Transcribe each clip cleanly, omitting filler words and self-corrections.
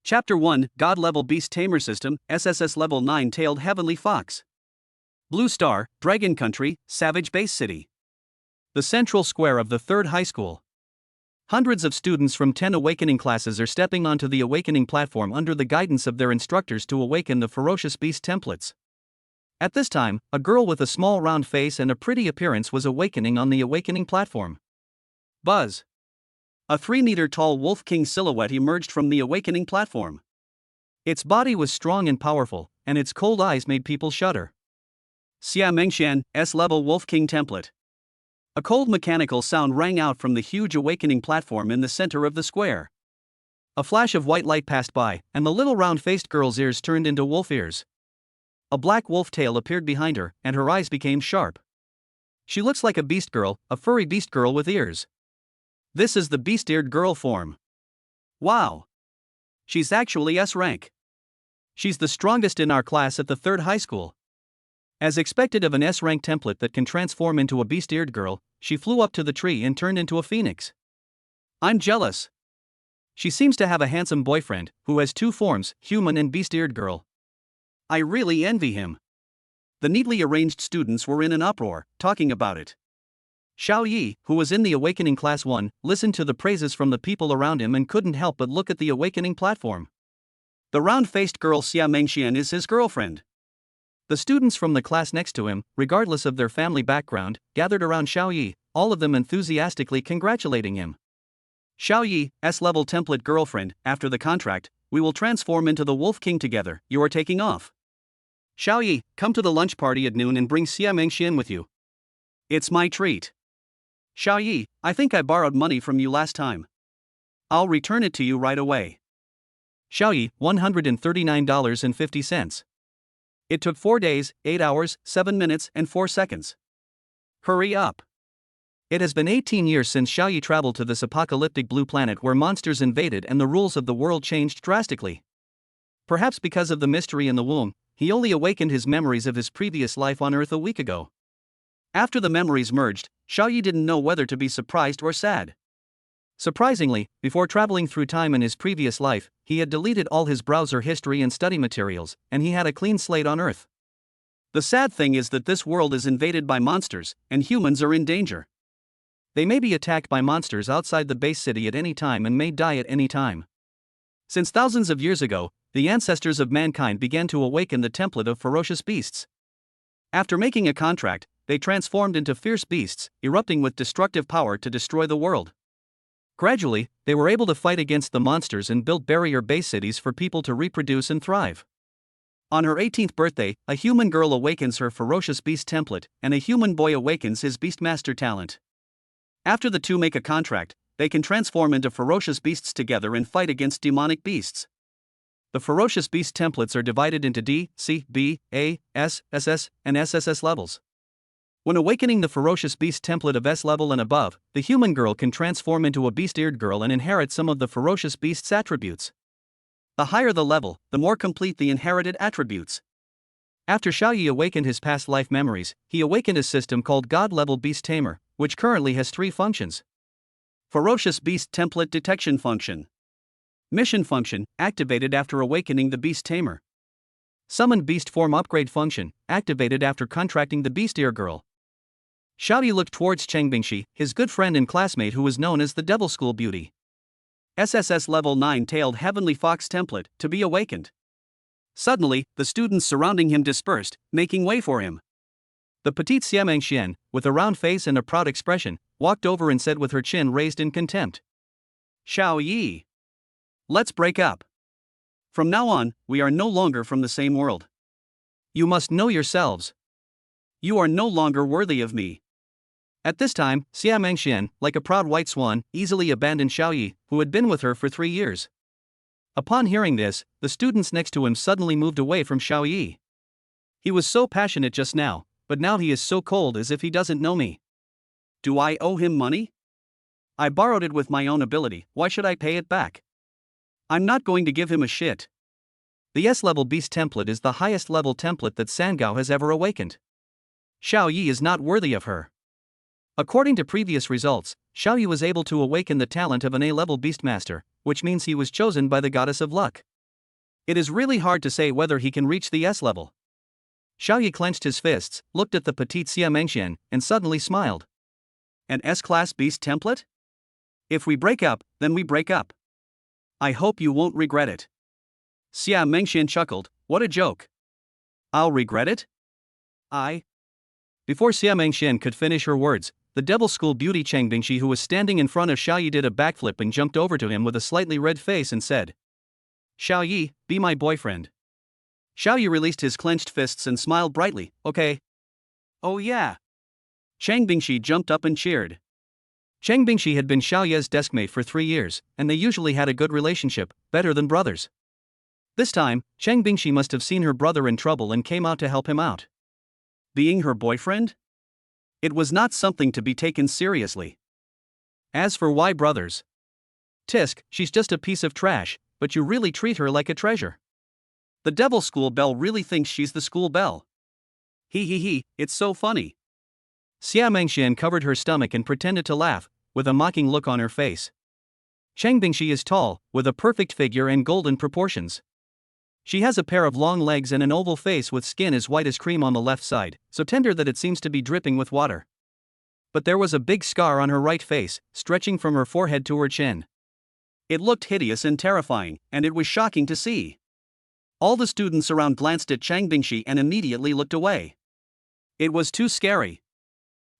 Chapter 1 God-Level Beast Tamer System, SSS-level 9-Tailed Heavenly Fox. Blue Star, Dragon Country, Savage Base City. The central square of the 3rd high school. Hundreds of students from 10 awakening classes are stepping onto the awakening platform under the guidance of their instructors to awaken the ferocious beast templates. At this time, a girl with a small round face and a pretty appearance was awakening on the awakening platform. Buzz. A 3-meter-tall wolf king silhouette emerged from the awakening platform. Its body was strong and powerful, and its cold eyes made people shudder. Xia Mengxian, S-level wolf king template. A cold mechanical sound rang out from the huge awakening platform in the center of the square. A flash of white light passed by, and the little round-faced girl's ears turned into wolf ears. A black wolf tail appeared behind her, and her eyes became sharp. She looks like a beast girl, a furry beast girl with ears. This is the beast-eared girl form. Wow! She's actually S-rank. She's the strongest in our class at the 3rd high school. As expected of an S-rank template that can transform into a beast-eared girl, she flew up to the tree and turned into a phoenix. I'm jealous. She seems to have a handsome boyfriend, who has 2 forms, human and beast-eared girl. I really envy him. The neatly arranged students were in an uproar, talking about it. Xiao Yi, who was in the Awakening Class 1, listened to the praises from the people around him and couldn't help but look at the awakening platform. The round-faced girl Xia Mengxian is his girlfriend. The students from the class next to him, regardless of their family background, gathered around Xiao Yi, all of them enthusiastically congratulating him. Xiao Yi, S-level template girlfriend, after the contract, we will transform into the Wolf King together, you are taking off. Xiao Yi, come to the lunch party at noon and bring Xia Mengxian with you. It's my treat. Xiao Yi, I think I borrowed money from you last time. I'll return it to you right away. Xiao Yi, $139.50. It took 4 days, 8 hours, 7 minutes, and 4 seconds. Hurry up. It has been 18 years since Xiao Yi traveled to this apocalyptic blue planet where monsters invaded and the rules of the world changed drastically. Perhaps because of the mystery in the womb, he only awakened his memories of his previous life on Earth a week ago. After the memories merged, Xiao Yi didn't know whether to be surprised or sad. Surprisingly, before traveling through time in his previous life, he had deleted all his browser history and study materials, and he had a clean slate on Earth. The sad thing is that this world is invaded by monsters, and humans are in danger. They may be attacked by monsters outside the base city at any time and may die at any time. Since thousands of years ago, the ancestors of mankind began to awaken the template of ferocious beasts. After making a contract, they transformed into fierce beasts, erupting with destructive power to destroy the world. Gradually, they were able to fight against the monsters and build barrier base cities for people to reproduce and thrive. On her 18th birthday, a human girl awakens her ferocious beast template, and a human boy awakens his beastmaster talent. After the two make a contract, they can transform into ferocious beasts together and fight against demonic beasts. The ferocious beast templates are divided into D, C, B, A, S, SS, and SSS levels. When awakening the ferocious beast template of S level and above, the human girl can transform into a beast-eared girl and inherit some of the ferocious beast's attributes. The higher the level, the more complete the inherited attributes. After Xiao Yi awakened his past life memories, he awakened a system called God-level Beast Tamer, which currently has 3 functions. Ferocious Beast Template Detection Function. Mission Function, activated after awakening the Beast Tamer. Summoned Beast Form Upgrade Function, activated after contracting the Beast-Ear Girl. Xiao Yi looked towards Cheng Bingxi, his good friend and classmate who was known as the Devil School Beauty. SSS-level 9-Tailed Heavenly Fox Template, to be awakened. Suddenly, the students surrounding him dispersed, making way for him. The petite Xia Mengxian, with a round face and a proud expression, walked over and said with her chin raised in contempt. Xiao Yi. Let's break up. From now on, we are no longer from the same world. You must know yourselves. You are no longer worthy of me. At this time, Xia Mengxian, like a proud white swan, easily abandoned Xiao Yi, who had been with her for 3 years. Upon hearing this, the students next to him suddenly moved away from Xiao Yi. He was so passionate just now, but now he is so cold as if he doesn't know me. Do I owe him money? I borrowed it with my own ability, why should I pay it back? I'm not going to give him a shit. The S-level beast template is the highest level template that Sangao has ever awakened. Xiao Yi is not worthy of her. According to previous results, Xiao Yi was able to awaken the talent of an A-level beastmaster, which means he was chosen by the goddess of luck. It is really hard to say whether he can reach the S level. Xiaoyi clenched his fists, looked at the petite Xia Mengxian, and suddenly smiled. An S-class beast template? If we break up, then we break up. I hope you won't regret it. Xia Mengxian chuckled, what a joke. I'll regret it? Before Xia Mengxian could finish her words, the devil school beauty Cheng Bingxi, who was standing in front of Xiaoyi, did a backflip and jumped over to him with a slightly red face and said, Xiaoyi, be my boyfriend. Xiaoyi released his clenched fists and smiled brightly, okay. Oh yeah. Cheng Bingxi jumped up and cheered. Cheng Bingxi had been Xiaoyi's deskmate for 3 years, and they usually had a good relationship, better than brothers. This time, Cheng Bingxi must have seen her brother in trouble and came out to help him out. Being her boyfriend? It was not something to be taken seriously. As for why brothers? Tisk, she's just a piece of trash, but you really treat her like a treasure. The devil school belle really thinks she's the school belle. He, it's so funny. Xia Mengxian covered her stomach and pretended to laugh, with a mocking look on her face. Cheng Bingxi is tall, with a perfect figure and golden proportions. She has a pair of long legs and an oval face with skin as white as cream on the left side, so tender that it seems to be dripping with water. But there was a big scar on her right face, stretching from her forehead to her chin. It looked hideous and terrifying, and it was shocking to see. All the students around glanced at Cheng Bingxi and immediately looked away. It was too scary.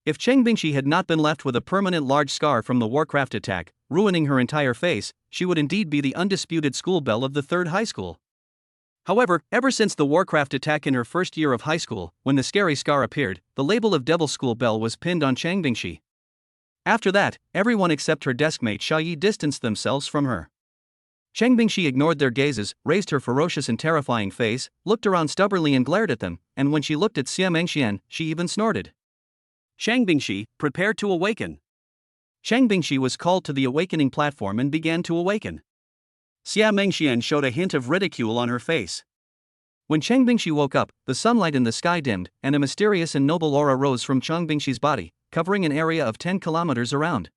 If Cheng Bingxi had not been left with a permanent large scar from the Warcraft attack, ruining her entire face, she would indeed be the undisputed school belle of the 3rd high school. However, ever since the Warcraft attack in her first year of high school, when the scary scar appeared, the label of Devil School Belle was pinned on Cheng Bingxi. After that, everyone except her deskmate Xiaoyi distanced themselves from her. Cheng Bingxi ignored their gazes, raised her ferocious and terrifying face, looked around stubbornly and glared at them, and when she looked at Xia Mengxian, she even snorted. Cheng Bingxi, prepare to awaken. Cheng Bingxi was called to the awakening platform and began to awaken. Xia Mengxian showed a hint of ridicule on her face. When Cheng Bingxi woke up, the sunlight in the sky dimmed, and a mysterious and noble aura rose from Cheng Bingxi's body, covering an area of 10 kilometers around.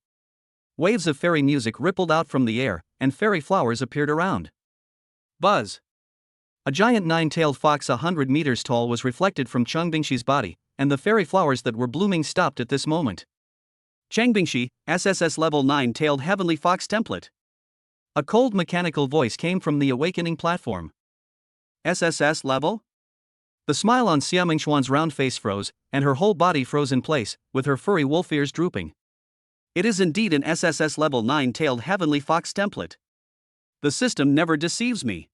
Waves of fairy music rippled out from the air, and fairy flowers appeared around. Buzz! A giant 9-tailed fox 100 meters tall was reflected from Cheng Bingxi's body, and the fairy flowers that were blooming stopped at this moment. Cheng Bingxi, SSS-level 9-tailed heavenly fox template. A cold mechanical voice came from the awakening platform. SSS level? The smile on Xia Mengxian's round face froze, and her whole body froze in place, with her furry wolf ears drooping. It is indeed an SSS level 9-tailed heavenly fox template. The system never deceives me.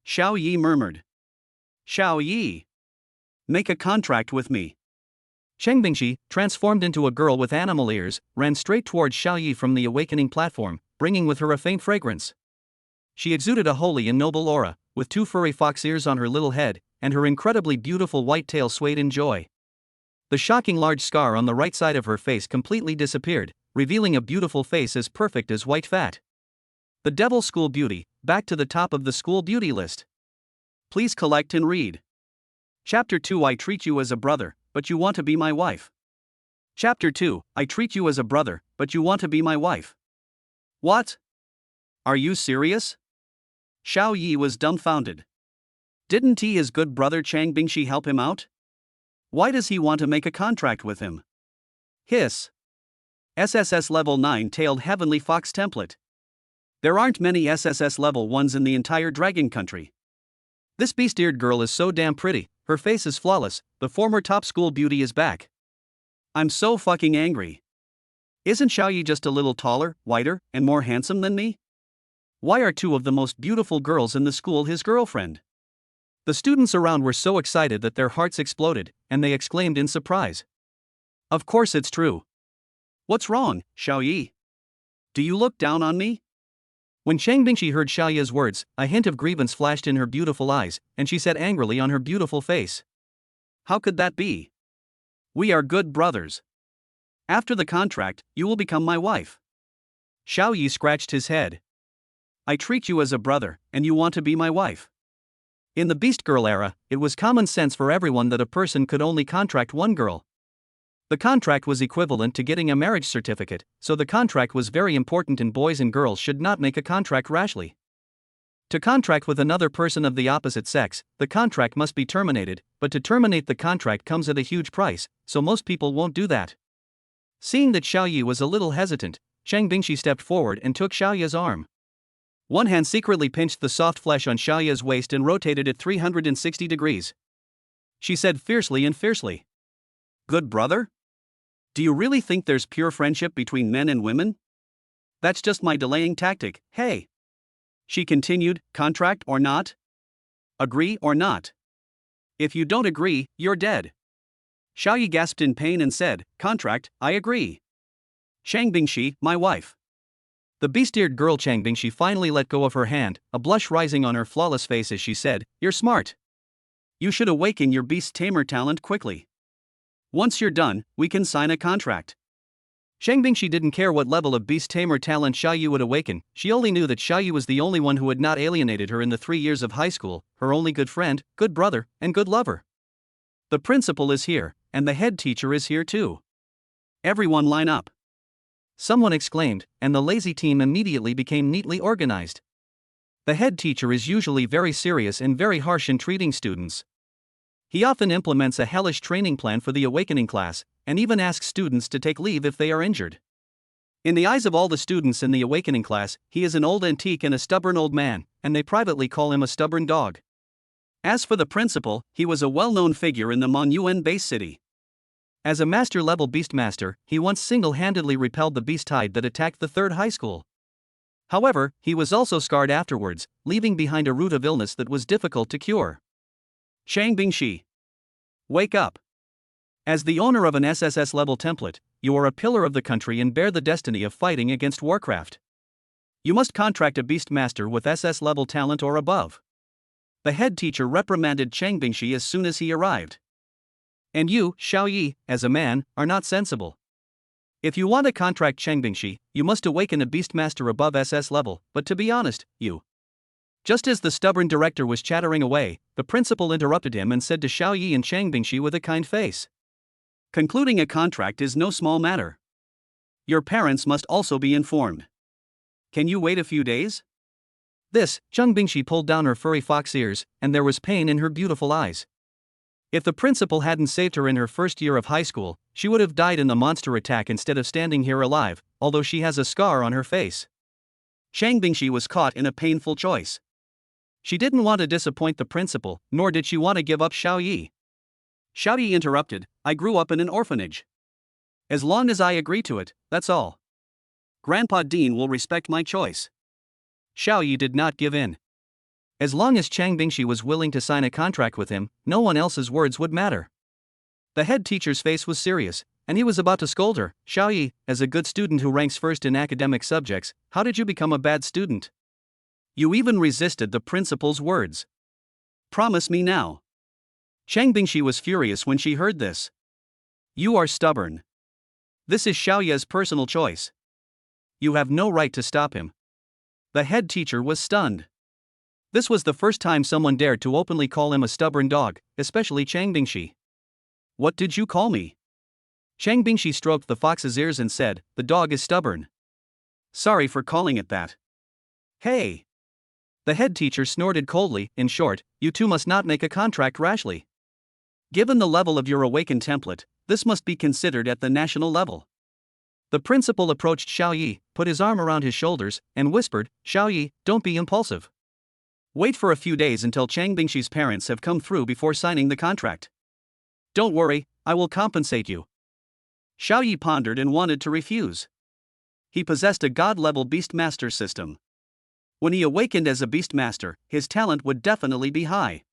Xiaoyi murmured. Xiaoyi. Make a contract with me. Cheng Bingxi, transformed into a girl with animal ears, ran straight towards Xiaoyi from the awakening platform, bringing with her a faint fragrance. She exuded a holy and noble aura, with 2 furry fox ears on her little head, and her incredibly beautiful white tail swayed in joy. The shocking large scar on the right side of her face completely disappeared, revealing a beautiful face as perfect as white fat. The Devil School Beauty, back to the top of the school beauty list. Please collect and read. Chapter 2 I treat you as a brother, but you want to be my wife. Chapter 2 I treat you as a brother, but you want to be my wife. What? Are you serious? Xiaoyi was dumbfounded. Didn't his good brother Cheng Bingxi help him out? Why does he want to make a contract with him? Hiss. SSS level 9-tailed heavenly fox template. There aren't many SSS level 1s in the entire dragon country. This beast-eared girl is so damn pretty, her face is flawless, the former top school beauty is back. I'm so fucking angry. Isn't Xiaoyi just a little taller, whiter, and more handsome than me? Why are 2 of the most beautiful girls in the school his girlfriend? The students around were so excited that their hearts exploded, and they exclaimed in surprise. Of course it's true. What's wrong, Xiaoyi? Do you look down on me? When Cheng Bingxi heard Xiaoyi's words, a hint of grievance flashed in her beautiful eyes, and she said angrily on her beautiful face. How could that be? We are good brothers. After the contract, you will become my wife. Xiaoyi scratched his head. I treat you as a brother, and you want to be my wife. In the Beast Girl era, it was common sense for everyone that a person could only contract one girl. The contract was equivalent to getting a marriage certificate, so the contract was very important and boys and girls should not make a contract rashly. To contract with another person of the opposite sex, the contract must be terminated, but to terminate the contract comes at a huge price, so most people won't do that. Seeing that Xiaoyi was a little hesitant, Chang Bingshi stepped forward and took Xiaoya's arm. One hand secretly pinched the soft flesh on Xiaoya's waist and rotated it 360 degrees. She said fiercely. Good brother? Do you really think there's pure friendship between men and women? That's just my delaying tactic, hey. She continued, contract or not? Agree or not? If you don't agree, you're dead. Xiaoyi gasped in pain and said, contract, I agree. Chang Bingshi, my wife. The beast-eared girl Chang Bingshi finally let go of her hand, a blush rising on her flawless face as she said, you're smart. You should awaken your beast tamer talent quickly. Once you're done, we can sign a contract. Chang Bingshi didn't care what level of beast tamer talent Xiaoyi would awaken, she only knew that Xiaoyi was the only one who had not alienated her in the 3 years of high school, her only good friend, good brother, and good lover. The principal is here, and the head teacher is here too. Everyone line up. Someone exclaimed, and the lazy team immediately became neatly organized. The head teacher is usually very serious and very harsh in treating students. He often implements a hellish training plan for the awakening class, and even asks students to take leave if they are injured. In the eyes of all the students in the awakening class, he is an old antique and a stubborn old man, and they privately call him a stubborn dog. As for the principal, he was a well-known figure in the Monuan base city. As a master-level beastmaster, he once single-handedly repelled the beast tide that attacked the third high school. However, he was also scarred afterwards, leaving behind a root of illness that was difficult to cure. Chang Bingshi. Wake up. As the owner of an SSS-level template, you are a pillar of the country and bear the destiny of fighting against Warcraft. You must contract a beastmaster with SS-level talent or above. The head teacher reprimanded Chang Bingshi as soon as he arrived. And you, Xiaoyi, as a man, are not sensible. If you want to contract Chang Bingshi, you must awaken a beastmaster above SS level, but to be honest, you. Just as the stubborn director was chattering away, the principal interrupted him and said to Xiaoyi and Chang Bingshi with a kind face. Concluding a contract is no small matter. Your parents must also be informed. Can you wait a few days? This, Chang Bingshi pulled down her furry fox ears, and there was pain in her beautiful eyes. If the principal hadn't saved her in her first year of high school, she would have died in the monster attack instead of standing here alive, although she has a scar on her face. Chang Bingshi was caught in a painful choice. She didn't want to disappoint the principal, nor did she want to give up Xiaoyi. Xiaoyi interrupted, I grew up in an orphanage. As long as I agree to it, that's all. Grandpa Dean will respect my choice. Xiaoyi did not give in. As long as Chang Bingshi was willing to sign a contract with him, no one else's words would matter. The head teacher's face was serious, and he was about to scold her. Xiaoyi, as a good student who ranks first in academic subjects, how did you become a bad student? You even resisted the principal's words. Promise me now. Chang Bingshi was furious when she heard this. You are stubborn. This is Xiaoya's personal choice. You have no right to stop him. The head teacher was stunned. This was the first time someone dared to openly call him a stubborn dog, especially Chang Bingshi. What did you call me? Chang Bingshi stroked the fox's ears and said, the dog is stubborn. Sorry for calling it that. Hey! The head teacher snorted coldly, in short, you two must not make a contract rashly. Given the level of your awakened template, this must be considered at the national level. The principal approached Xiaoyi, put his arm around his shoulders, and whispered, Xiaoyi, don't be impulsive. Wait for a few days until Chang Bingshi's parents have come through before signing the contract. Don't worry, I will compensate you. Xiaoyi pondered and wanted to refuse. He possessed a god-level beastmaster system. When he awakened as a beastmaster, his talent would definitely be high.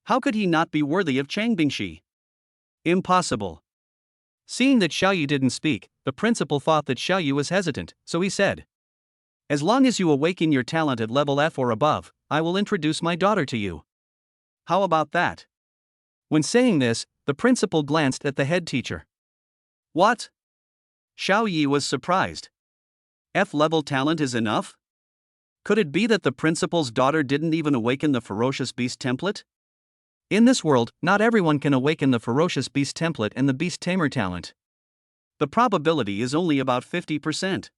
How could he not be worthy of Chang Bingshi? Impossible. Seeing that Xiaoyi didn't speak, the principal thought that Xiaoyi was hesitant, so he said, as long as you awaken your talent at level F or above, I will introduce my daughter to you. How about that? When saying this, the principal glanced at the head teacher. What? Xiaoyi was surprised. F-level talent is enough? Could it be that the principal's daughter didn't even awaken the ferocious beast template? In this world, not everyone can awaken the ferocious beast template and the beast tamer talent. The probability is only about 50%.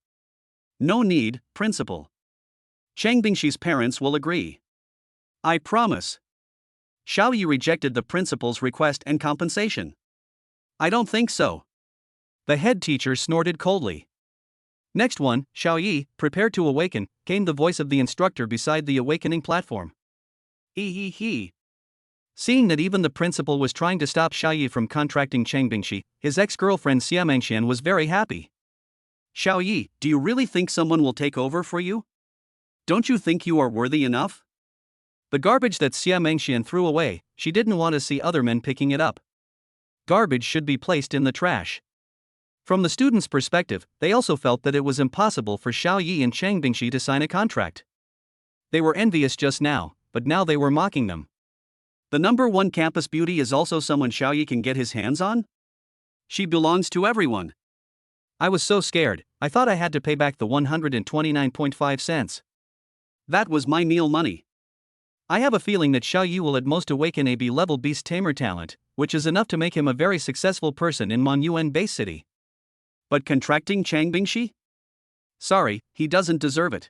No need, principal. Chang Bingxi's parents will agree. I promise. Xiao Yi rejected the principal's request and compensation. I don't think so. The head teacher snorted coldly. Next one, Xiao Yi, prepare to awaken, came the voice of the instructor beside the awakening platform. He. Seeing that even the principal was trying to stop Xiao Yi from contracting Chang Bingxi, his ex-girlfriend Xia Mengxian was very happy. Xiao Yi, do you really think someone will take over for you? Don't you think you are worthy enough? The garbage that Xia Mengxian threw away, she didn't want to see other men picking it up. Garbage should be placed in the trash. From the students' perspective, they also felt that it was impossible for Xiao Yi and Chang Bingxi to sign a contract. They were envious just now, but now they were mocking them. The number one campus beauty is also someone Xiao Yi can get his hands on? She belongs to everyone. I was so scared, I thought I had to pay back the 129.5 cents. That was my meal money. I have a feeling that Xiao Yi will at most awaken a B-level beast tamer talent, which is enough to make him a very successful person in Monuan Base City. But contracting Chang Bingxi? Sorry, he doesn't deserve it.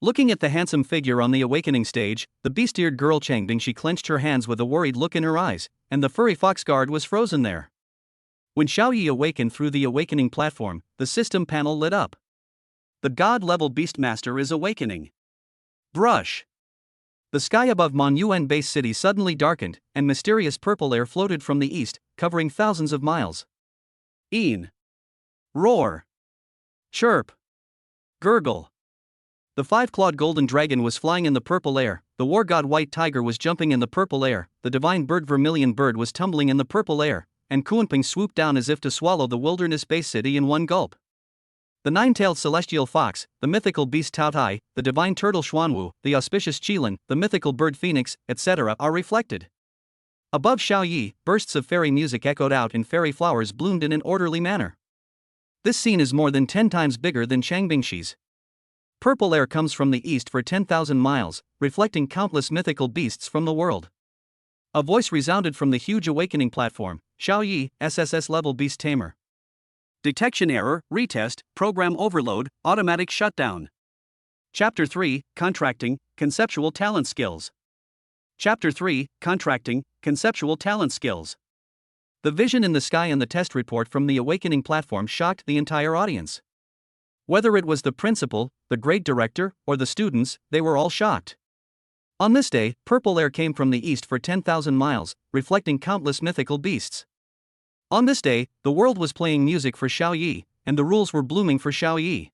Looking at the handsome figure on the awakening stage, the beast-eared girl Chang Bingxi clenched her hands with a worried look in her eyes, and the furry fox guard was frozen there. When Xiao Yi awakened through the awakening platform, the system panel lit up. The god-level Beastmaster is awakening. Brush. The sky above Monuan Base City suddenly darkened, and mysterious purple air floated from the east, covering thousands of miles. Een. Roar. Chirp. Gurgle. The five-clawed golden dragon was flying in the purple air, the war god white tiger was jumping in the purple air, the divine bird vermilion bird was tumbling in the purple air, and Kuanping swooped down as if to swallow the wilderness base city in one gulp. The nine-tailed celestial fox, the mythical beast Taotai, the divine turtle Xuanwu, the auspicious Qilin, the mythical bird phoenix, etc. are reflected. Above Xiao Yi, bursts of fairy music echoed out and fairy flowers bloomed in an orderly manner. This scene is more than 10 times bigger than Chang Bingxi's. Purple air comes from the east for 10,000 miles, reflecting countless mythical beasts from the world. A voice resounded from the huge awakening platform, Xiao Yi, SSS-level beast tamer. Detection error, retest, program overload, automatic shutdown. Chapter 3, Contracting, Conceptual Talent Skills. Chapter 3, Contracting, Conceptual Talent Skills. The vision in the sky and the test report from the awakening platform shocked the entire audience. Whether it was the principal, the grade director, or the students, they were all shocked. On this day, purple air came from the east for 10,000 miles, reflecting countless mythical beasts. On this day, the world was playing music for Xiao Yi, and the rules were blooming for Xiao Yi.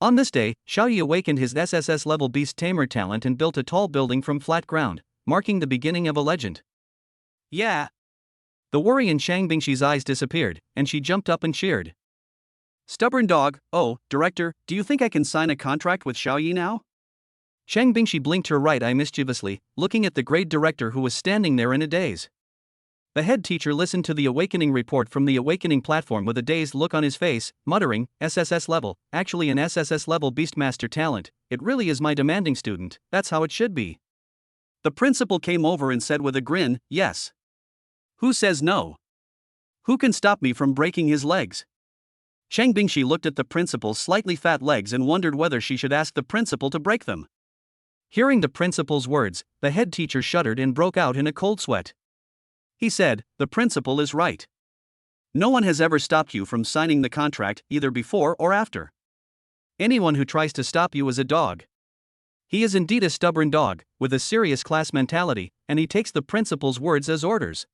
On this day, Xiao Yi awakened his SSS-level beast tamer talent and built a tall building from flat ground, marking the beginning of a legend. Yeah. The worry in Chang Bingxi's eyes disappeared, and she jumped up and cheered. Stubborn dog, oh, director, do you think I can sign a contract with Xiao Yi now? Chang Bingxi blinked her right eye mischievously, looking at the grade director who was standing there in a daze. The head teacher listened to the awakening report from the awakening platform with a dazed look on his face, muttering, SSS level, actually an SSS level Beastmaster talent, it really is my demanding student, that's how it should be. The principal came over and said with a grin, yes. Who says no? Who can stop me from breaking his legs? Chang Bingxi looked at the principal's slightly fat legs and wondered whether she should ask the principal to break them. Hearing the principal's words, the head teacher shuddered and broke out in a cold sweat. He said, the principal is right. No one has ever stopped you from signing the contract, either before or after. Anyone who tries to stop you is a dog. He is indeed a stubborn dog, with a serious class mentality, and he takes the principal's words as orders.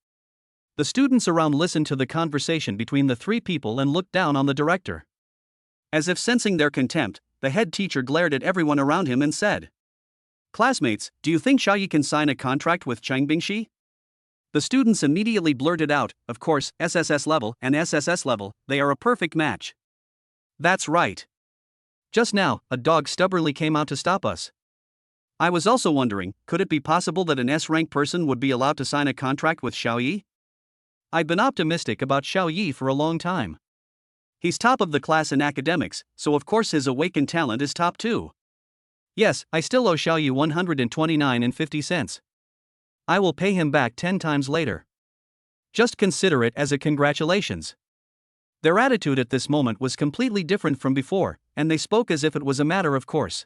The students around listened to the conversation between the three people and looked down on the director. As if sensing their contempt, the head teacher glared at everyone around him and said, Classmates, do you think Xiao Yi can sign a contract with Chang Bingxi? The students immediately blurted out, of course, SSS level and SSS level, they are a perfect match. That's right. Just now, a dog stubbornly came out to stop us. I was also wondering, could it be possible that an S-rank person would be allowed to sign a contract with Xiao Yi? I've been optimistic about Xiao Yi for a long time. He's top of the class in academics, so of course his awakened talent is top too. Yes, I still owe Xiao Yi 129.50 cents. I will pay him back 10 times later. Just consider it as a congratulations. Their attitude at this moment was completely different from before, and they spoke as if it was a matter of course.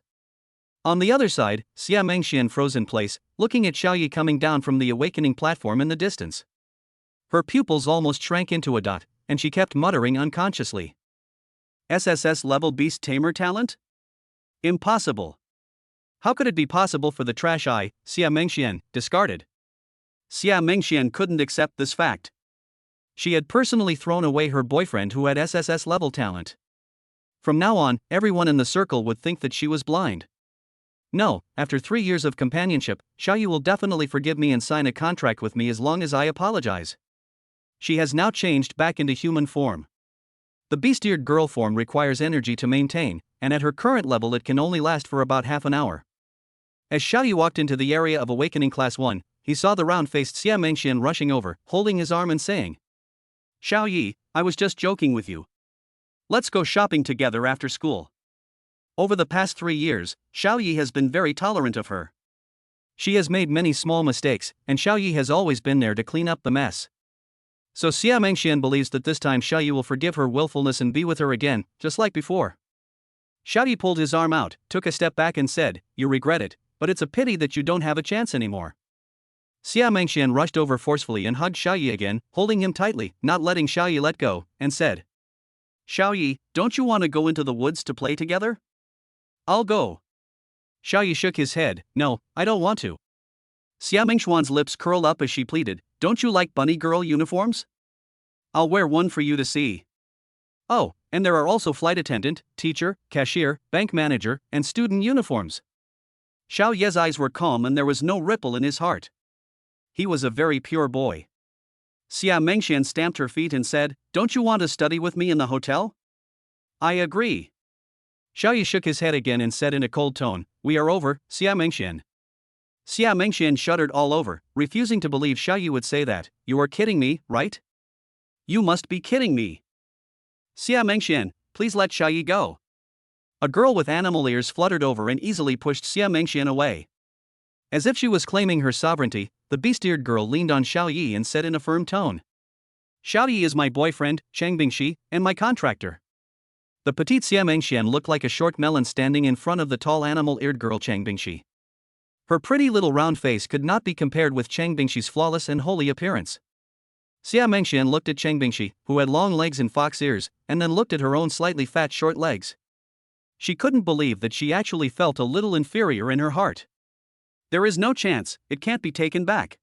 On the other side, Xia Mengxian froze in place, looking at Xiaoyi coming down from the awakening platform in the distance. Her pupils almost shrank into a dot, and she kept muttering unconsciously. SSS-level beast tamer talent? Impossible. How could it be possible for the trash eye, Xia Mengxian, discarded? Xia Mengxian couldn't accept this fact. She had personally thrown away her boyfriend who had SSS-level talent. From now on, everyone in the circle would think that she was blind. No, after 3 years of companionship, Xiaoyi will definitely forgive me and sign a contract with me as long as I apologize. She has now changed back into human form. The beast-eared girl form requires energy to maintain, and at her current level it can only last for about half an hour. As Xiaoyi walked into the area of Awakening Class 1, he saw the round-faced Xia Mengxian rushing over, holding his arm and saying, "Xiaoyi, I was just joking with you. Let's go shopping together after school." Over the past 3 years, Xiaoyi has been very tolerant of her. She has made many small mistakes, and Xiaoyi has always been there to clean up the mess. So Xia Mengxian believes that this time Xiaoyi will forgive her willfulness and be with her again, just like before. Xiaoyi pulled his arm out, took a step back and said, "You regret it, but it's a pity that you don't have a chance anymore." Xia Mengxian rushed over forcefully and hugged Xiaoyi again, holding him tightly, not letting Xiaoyi let go, and said, "Xiaoyi, don't you want to go into the woods to play together?" "I'll go." Xiaoyi shook his head, "No, I don't want to." Xia Mengxian's lips curled up as she pleaded, "Don't you like bunny girl uniforms? I'll wear one for you to see." Oh, and there are also flight attendant, teacher, cashier, bank manager, and student uniforms. Xiaoyi's eyes were calm and there was no ripple in his heart. He was a very pure boy. Xia Mengxian stamped her feet and said, "Don't you want to study with me in the hotel?" "I agree." Xiaoyi shook his head again and said in a cold tone, "We are over, Xia Mengxian." Xia Mengxian shuddered all over, refusing to believe Xiaoyi would say that. "You are kidding me, right? You must be kidding me." "Xia Mengxian, please let Xiaoyi go." A girl with animal ears fluttered over and easily pushed Xia Mengxian away. As if she was claiming her sovereignty, the beast-eared girl leaned on Xiaoyi and said in a firm tone, "Xiaoyi is my boyfriend, Chang Bingxi, and my contractor." The petite Xia Mengxian looked like a short melon standing in front of the tall animal-eared girl Chang Bingxi. Her pretty little round face could not be compared with Chang Bingxi's flawless and holy appearance. Xia Mengxian looked at Chang Bingxi, who had long legs and fox ears, and then looked at her own slightly fat short legs. She couldn't believe that she actually felt a little inferior in her heart. There is no chance, it can't be taken back.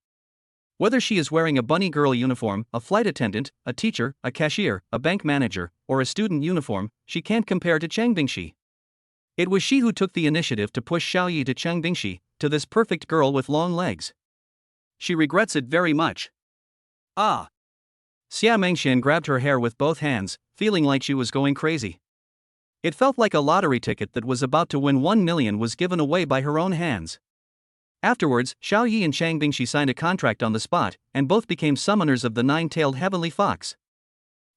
Whether she is wearing a bunny girl uniform, a flight attendant, a teacher, a cashier, a bank manager, or a student uniform, she can't compare to Chang Bingxi. It was she who took the initiative to push Xiaoyi to Chang Bingxi, to this perfect girl with long legs. She regrets it very much. Ah! Xia Mengxian grabbed her hair with both hands, feeling like she was going crazy. It felt like a lottery ticket that was about to win 1 million was given away by her own hands. Afterwards, Xiaoyi and Chang Bingxi signed a contract on the spot, and both became summoners of the nine-tailed heavenly fox.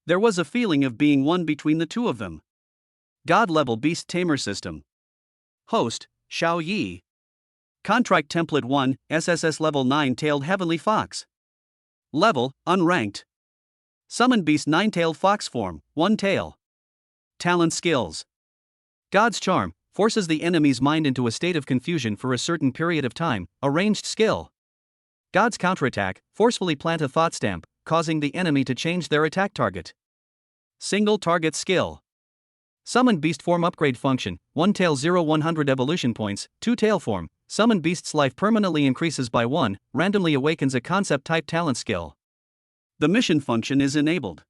There was a feeling of being one between the two of them. God-level beast tamer system. Host, Xiaoyi. Contract template 1, SSS level 9-tailed heavenly fox. Level, unranked. Summon beast 9-tailed fox form, 1 tail. Talent skills. God's charm. Forces the enemy's mind into a state of confusion for a certain period of time, a ranged skill. God's counterattack, forcefully plant a thought stamp, causing the enemy to change their attack target. Single target skill. Summon beast form upgrade function, 1 tail 0-100 evolution points, 2 tail form, summon beast's life permanently increases by 1, randomly awakens a concept type talent skill. The mission function is enabled.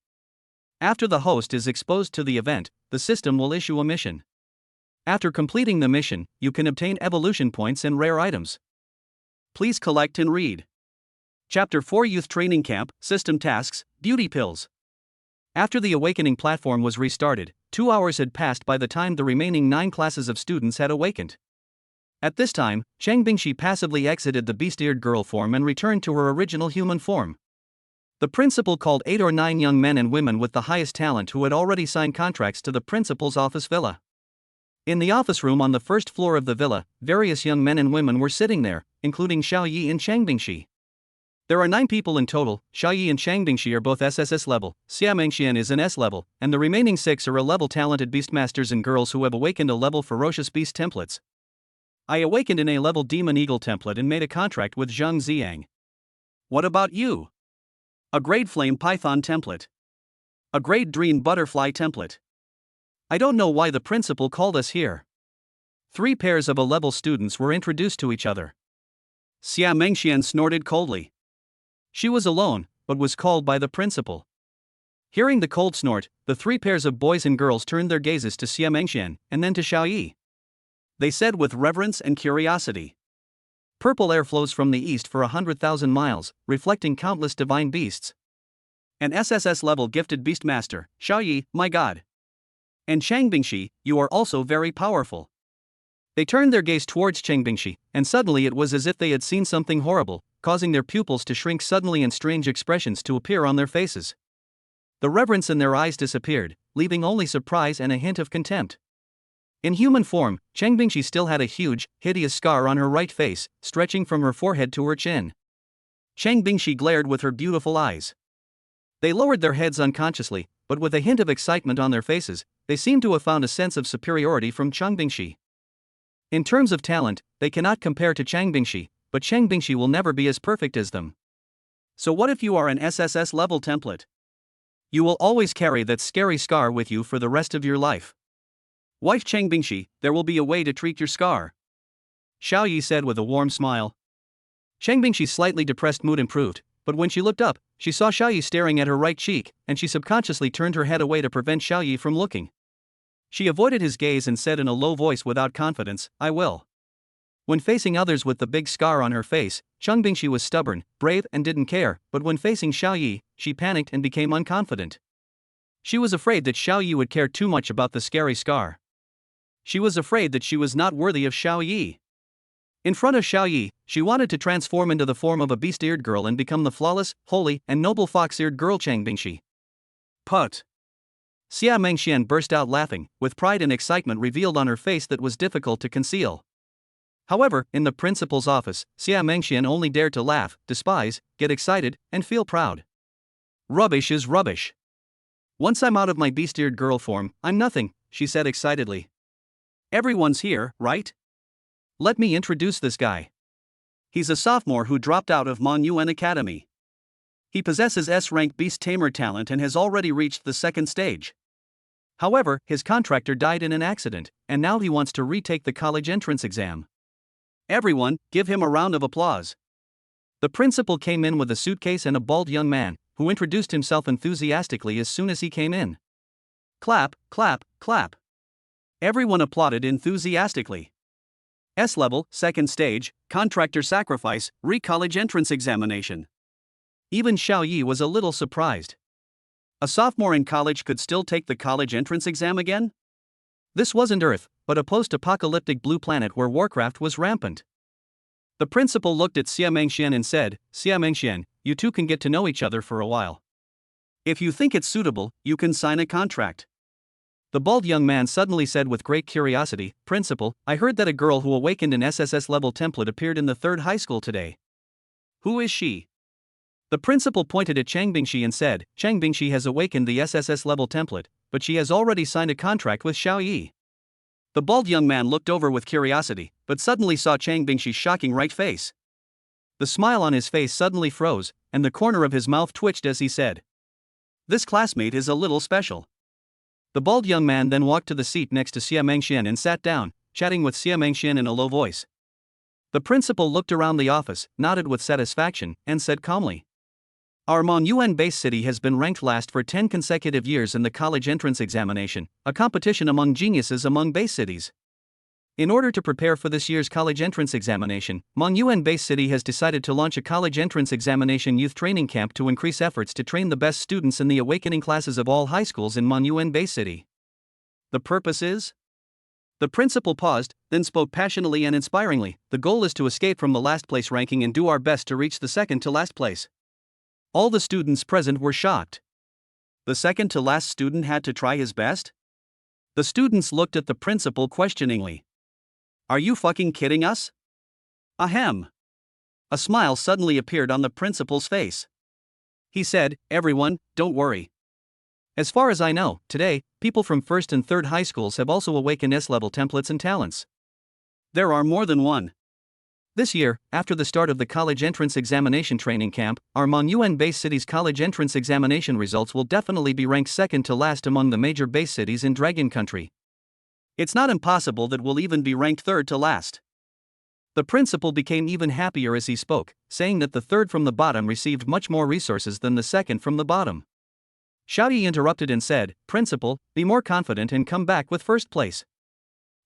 After the host is exposed to the event, the system will issue a mission. After completing the mission, you can obtain evolution points and rare items. Please collect and read. Chapter 4 Youth Training Camp, System Tasks, Beauty Pills. After the awakening platform was restarted, 2 hours had passed by the time the remaining 9 classes of students had awakened. At this time, Chang Bingxi passively exited the beast-eared girl form and returned to her original human form. The principal called 8 or 9 young men and women with the highest talent who had already signed contracts to the principal's office villa. In the office room on the first floor of the villa, various young men and women were sitting there, including Xiaoyi and Chang Bingxi. There are 9 people in total. Xiaoyi and Chang Bingxi are both SSS level, Xia Mengxian is an S level, and the remaining 6 are A level talented beastmasters and girls who have awakened A level ferocious beast templates. I awakened an A-level Demon Eagle template and made a contract with Zhang Ziang. What about you? A grade Flame Python template. A grade Dream Butterfly template. I don't know why the principal called us here. 3 pairs of A-level students were introduced to each other. Xia Mengxian snorted coldly. She was alone, but was called by the principal. Hearing the cold snort, the 3 pairs of boys and girls turned their gazes to Xia Mengxian and then to Xiaoyi. They said with reverence and curiosity. Purple air flows from the east for 100,000 miles, reflecting countless divine beasts. An SSS-level gifted beastmaster, Xiaoyi, my god. And Changbingshi, you are also very powerful. They turned their gaze towards Changbingshi, and suddenly it was as if they had seen something horrible, causing their pupils to shrink suddenly and strange expressions to appear on their faces. The reverence in their eyes disappeared, leaving only surprise and a hint of contempt. In human form, Changbingshi still had a huge, hideous scar on her right face, stretching from her forehead to her chin. Changbingshi glared with her beautiful eyes. They lowered their heads unconsciously, but with a hint of excitement on their faces, they seemed to have found a sense of superiority from Changbingshi. In terms of talent, they cannot compare to Changbingshi, but Changbingshi will never be as perfect as them. So what if you are an SSS-level template? You will always carry that scary scar with you for the rest of your life. Wife Changbingshi, there will be a way to treat your scar. Xiaoyi said with a warm smile. Changbingshi's slightly depressed mood improved, but when she looked up, she saw Xiaoyi staring at her right cheek, and she subconsciously turned her head away to prevent Xiaoyi from looking. She avoided his gaze and said in a low voice without confidence, I will. When facing others with the big scar on her face, Changbingshi was stubborn, brave and didn't care, but when facing Xiaoyi, she panicked and became unconfident. She was afraid that Xiaoyi would care too much about the scary scar. She was afraid that she was not worthy of Xiaoyi. In front of Xiaoyi, she wanted to transform into the form of a beast-eared girl and become the flawless, holy, and noble fox-eared girl Changbingshi. Put. Xia Mengxian burst out laughing, with pride and excitement revealed on her face that was difficult to conceal. However, in the principal's office, Xia Mengxian only dared to laugh, despise, get excited, and feel proud. Rubbish is rubbish. Once I'm out of my beast-eared girl form, I'm nothing, she said excitedly. Everyone's here, right? Let me introduce this guy. He's a sophomore who dropped out of Mon Yuan Academy. He possesses S-rank beast tamer talent and has already reached the 2nd stage. However, his contractor died in an accident, and now he wants to retake the college entrance exam. Everyone, give him a round of applause. The principal came in with a suitcase and a bald young man, who introduced himself enthusiastically as soon as he came in. Clap, clap, clap. Everyone applauded enthusiastically. S-level, 2nd stage, contractor sacrifice, re-college entrance examination. Even Xiaoyi was a little surprised. A sophomore in college could still take the college entrance exam again? This wasn't Earth, but a post-apocalyptic blue planet where Warcraft was rampant. The principal looked at Xia Mengxian and said, Xia Mengxian, you two can get to know each other for a while. If you think it's suitable, you can sign a contract. The bald young man suddenly said with great curiosity, Principal, I heard that a girl who awakened an SSS-level template appeared in the 3rd high school today. Who is she? The principal pointed at Changbingshi and said, Changbingshi has awakened the SSS-level template, but she has already signed a contract with Xiaoyi. The bald young man looked over with curiosity, but suddenly saw Changbingshi's shocking right face. The smile on his face suddenly froze, and the corner of his mouth twitched as he said, This classmate is a little special. The bald young man then walked to the seat next to Xia Mengxian and sat down, chatting with Xia Mengxian in a low voice. The principal looked around the office, nodded with satisfaction, and said calmly, Our Mon Yuan base city has been ranked last for 10 consecutive years in the college entrance examination, a competition among geniuses among base cities. In order to prepare for this year's college entrance examination, Mon Yuan base city has decided to launch a college entrance examination youth training camp to increase efforts to train the best students in the awakening classes of all high schools in Mon Yuan base city. The purpose is? The principal paused, then spoke passionately and inspiringly, the goal is to escape from the last place ranking and do our best to reach the 2nd to last place. All the students present were shocked. The 2nd to last student had to try his best? The students looked at the principal questioningly. Are you fucking kidding us? Ahem. A smile suddenly appeared on the principal's face. He said, Everyone, don't worry. As far as I know, today, people from 1st and 3rd high schools have also awakened S-level templates and talents. There are more than one. This year, after the start of the college entrance examination training camp, our Monuan base city's college entrance examination results will definitely be ranked second to last among the major base cities in Dragon Country. It's not impossible that we'll even be ranked third to last. The principal became even happier as he spoke, saying that the third from the bottom received much more resources than the second from the bottom. Xiaoyi interrupted and said, "Principal, be more confident and come back with first place."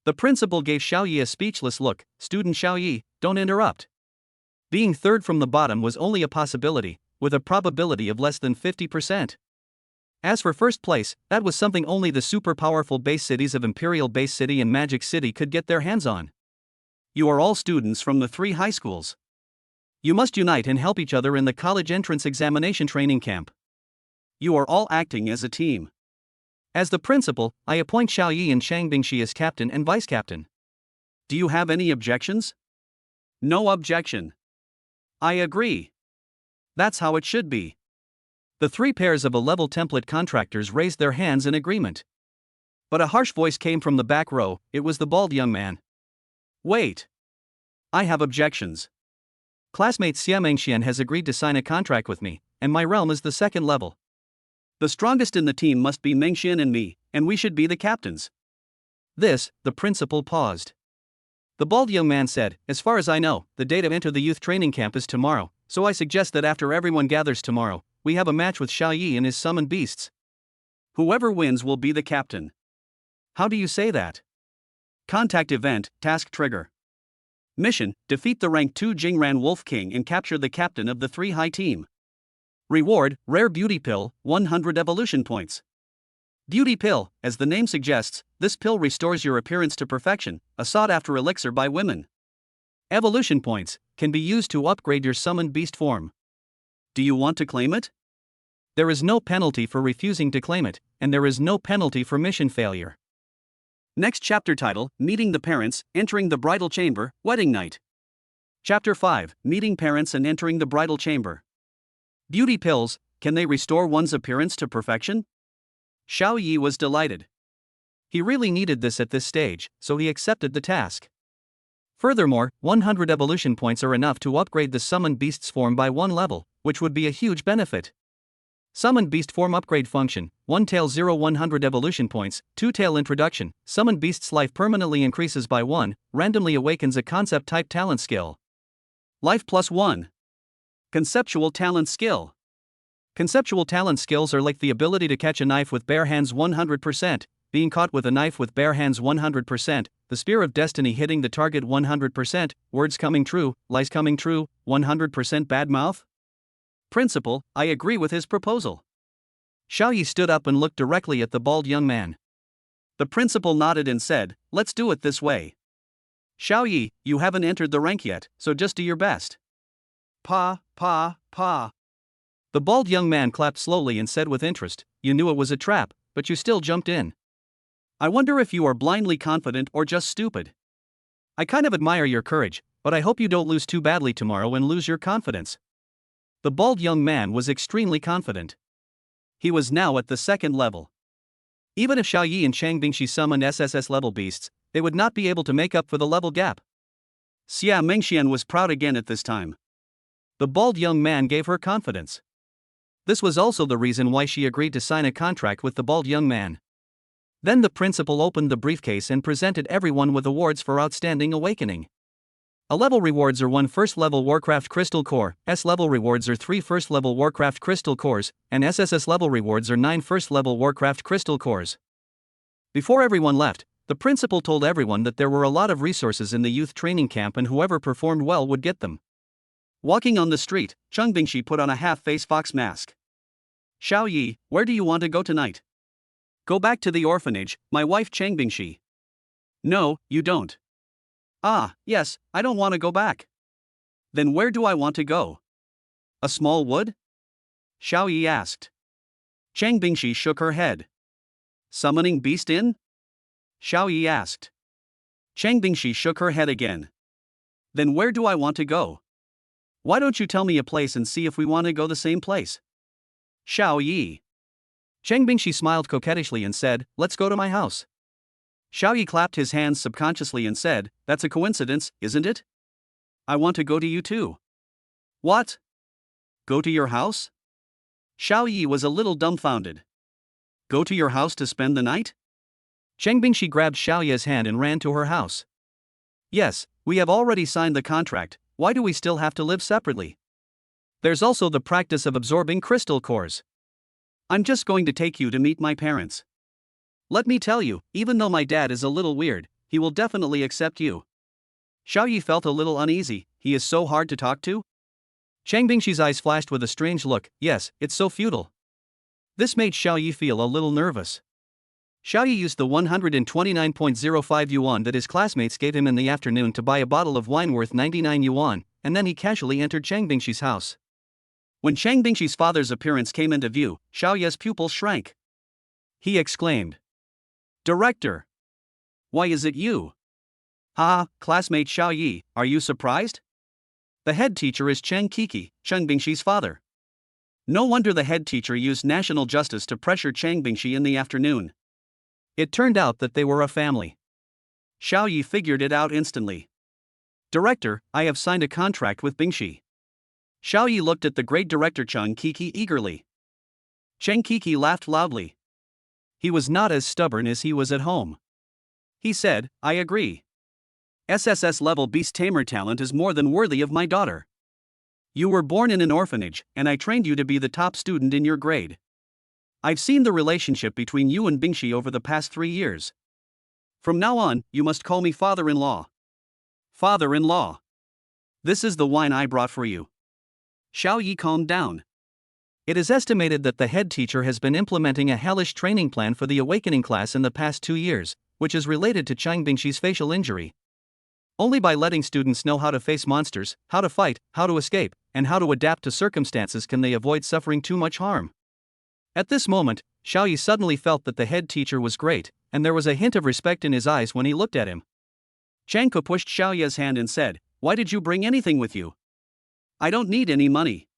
The principal gave Xiaoyi a speechless look. "Student Xiaoyi, don't interrupt." Being third from the bottom was only a possibility, with a probability of less than 50%. As for first place, that was something only the super powerful base cities of Imperial Base City and Magic City could get their hands on. You are all students from the 3 high schools. You must unite and help each other in the college entrance examination training camp. You are all acting as a team. As the principal, I appoint Xiaoyi and Shang Bingxi as captain and vice captain. Do you have any objections? No objection. I agree. That's how it should be. The 3 pairs of A-level template contractors raised their hands in agreement. But a harsh voice came from the back row. It was the bald young man. Wait. I have objections. Classmate Xia Mengxian has agreed to sign a contract with me, and my realm is the 2nd level. The strongest in the team must be Mengxian and me, and we should be the captains. The principal paused. The bald young man said, "As far as I know, the date to enter the youth training camp is tomorrow, so I suggest that after everyone gathers tomorrow, we have a match with Xiaoyi and his summoned beasts. Whoever wins will be the captain." How do you say that? Contact event, task trigger. Mission, defeat the rank 2 Jingran Wolf King and capture the captain of the 3 high team. Reward, rare beauty pill, 100 evolution points. Beauty pill, as the name suggests, this pill restores your appearance to perfection, a sought-after elixir by women. Evolution points can be used to upgrade your summoned beast form. Do you want to claim it? There is no penalty for refusing to claim it, and there is no penalty for mission failure. Next chapter title, Meeting the Parents, Entering the Bridal Chamber, Wedding Night. Chapter 5, Meeting Parents and Entering the Bridal Chamber. Beauty pills, can they restore one's appearance to perfection? Xiaoyi was delighted. He really needed this at this stage, so he accepted the task. Furthermore, 100 evolution points are enough to upgrade the summoned beast's form by 1 level, which would be a huge benefit. Summoned beast form upgrade function, 1 tail 0 100 evolution points, 2 tail introduction, summoned beast's life permanently increases by 1, randomly awakens a concept type talent skill. Life plus 1. Conceptual talent skill. Conceptual talent skills are like the ability to catch a knife with bare hands 100%, being caught with a knife with bare hands 100%, the spear of destiny hitting the target 100%, words coming true, lies coming true, 100% bad mouth. Principal, I agree with his proposal. Xiaoyi stood up and looked directly at the bald young man. The principal nodded and said, "Let's do it this way. Xiaoyi, you haven't entered the rank yet, so just do your best." Pa. The bald young man clapped slowly and said with interest, "You knew it was a trap, but you still jumped in. I wonder if you are blindly confident or just stupid. I kind of admire your courage, but I hope you don't lose too badly tomorrow and lose your confidence." The bald young man was extremely confident. He was now at the 2nd level. Even if Xiaoyi and Shang Bingxi summoned SSS-level beasts, they would not be able to make up for the level gap. Xia Mengxian was proud again at this time. The bald young man gave her confidence. This was also the reason why she agreed to sign a contract with the bald young man. Then the principal opened the briefcase and presented everyone with awards for outstanding awakening. A-level rewards are 1 first-level Warcraft Crystal Core, S-level rewards are 3 first-level Warcraft Crystal Cores, and SSS-level rewards are 9 first-level Warcraft Crystal Cores. Before everyone left, the principal told everyone that there were a lot of resources in the youth training camp and whoever performed well would get them. Walking on the street, Cheng Bingxi put on a half-face fox mask. "Xiaoyi, where do you want to go tonight?" "Go back to the orphanage, my wife Cheng Bingxi." "No, you don't." "Ah, yes, I don't want to go back." "Then where do I want to go?" "A small wood?" Xiaoyi asked. Cheng Bingxi shook her head. "Summoning beast in?" Xiaoyi asked. Cheng Bingxi shook her head again. "Then where do I want to go? Why don't you tell me a place and see if we want to go the same place?" Xiaoyi. Cheng Bingxi smiled coquettishly and said, "Let's go to my house." Xiaoyi clapped his hands subconsciously and said, "That's a coincidence, isn't it? I want to go to you too." "What? Go to your house?" Xiaoyi was a little dumbfounded. "Go to your house to spend the night?" Cheng Bingxi grabbed Xiaoyi's hand and ran to her house. "Yes, we have already signed the contract, why do we still have to live separately? There's also the practice of absorbing crystal cores. I'm just going to take you to meet my parents. Let me tell you, even though my dad is a little weird, he will definitely accept you." Xiaoyi felt a little uneasy. He is so hard to talk to? Cheng Bingxi's eyes flashed with a strange look. Yes, it's so futile. This made Xiaoyi feel a little nervous. Xiaoyi used the 129.05 yuan that his classmates gave him in the afternoon to buy a bottle of wine worth 99 yuan, and then he casually entered Cheng Bingxi's house. When Cheng Bingxi's father's appearance came into view, Xiaoyi's pupils shrank. He exclaimed, "Director! Why is it you?" "Haha, classmate Xiaoyi, are you surprised? The head teacher is Cheng Kiki, Cheng Bingxi's father." No wonder the head teacher used national justice to pressure Cheng Bingxi in the afternoon. It turned out that they were a family. Xiaoyi figured it out instantly. "Director, I have signed a contract with Bingxi." Xiaoyi looked at the great director Cheng Kiki eagerly. Cheng Kiki laughed loudly. He was not as stubborn as he was at home. He said, "I agree. SSS-level beast tamer talent is more than worthy of my daughter. You were born in an orphanage, and I trained you to be the top student in your grade. I've seen the relationship between you and Bingxi over the past 3 years. From now on, you must call me father-in-law." "Father-in-law. This is the wine I brought for you." Xiaoyi calmed down. It is estimated that the head teacher has been implementing a hellish training plan for the awakening class in the past 2 years, which is related to Cheng Bingxi's facial injury. Only by letting students know how to face monsters, how to fight, how to escape, and how to adapt to circumstances can they avoid suffering too much harm. At this moment, Xiaoyi suddenly felt that the head teacher was great, and there was a hint of respect in his eyes when he looked at him. Cheng Ke pushed Xiaoyi's hand and said, "Why did you bring anything with you? I don't need any money."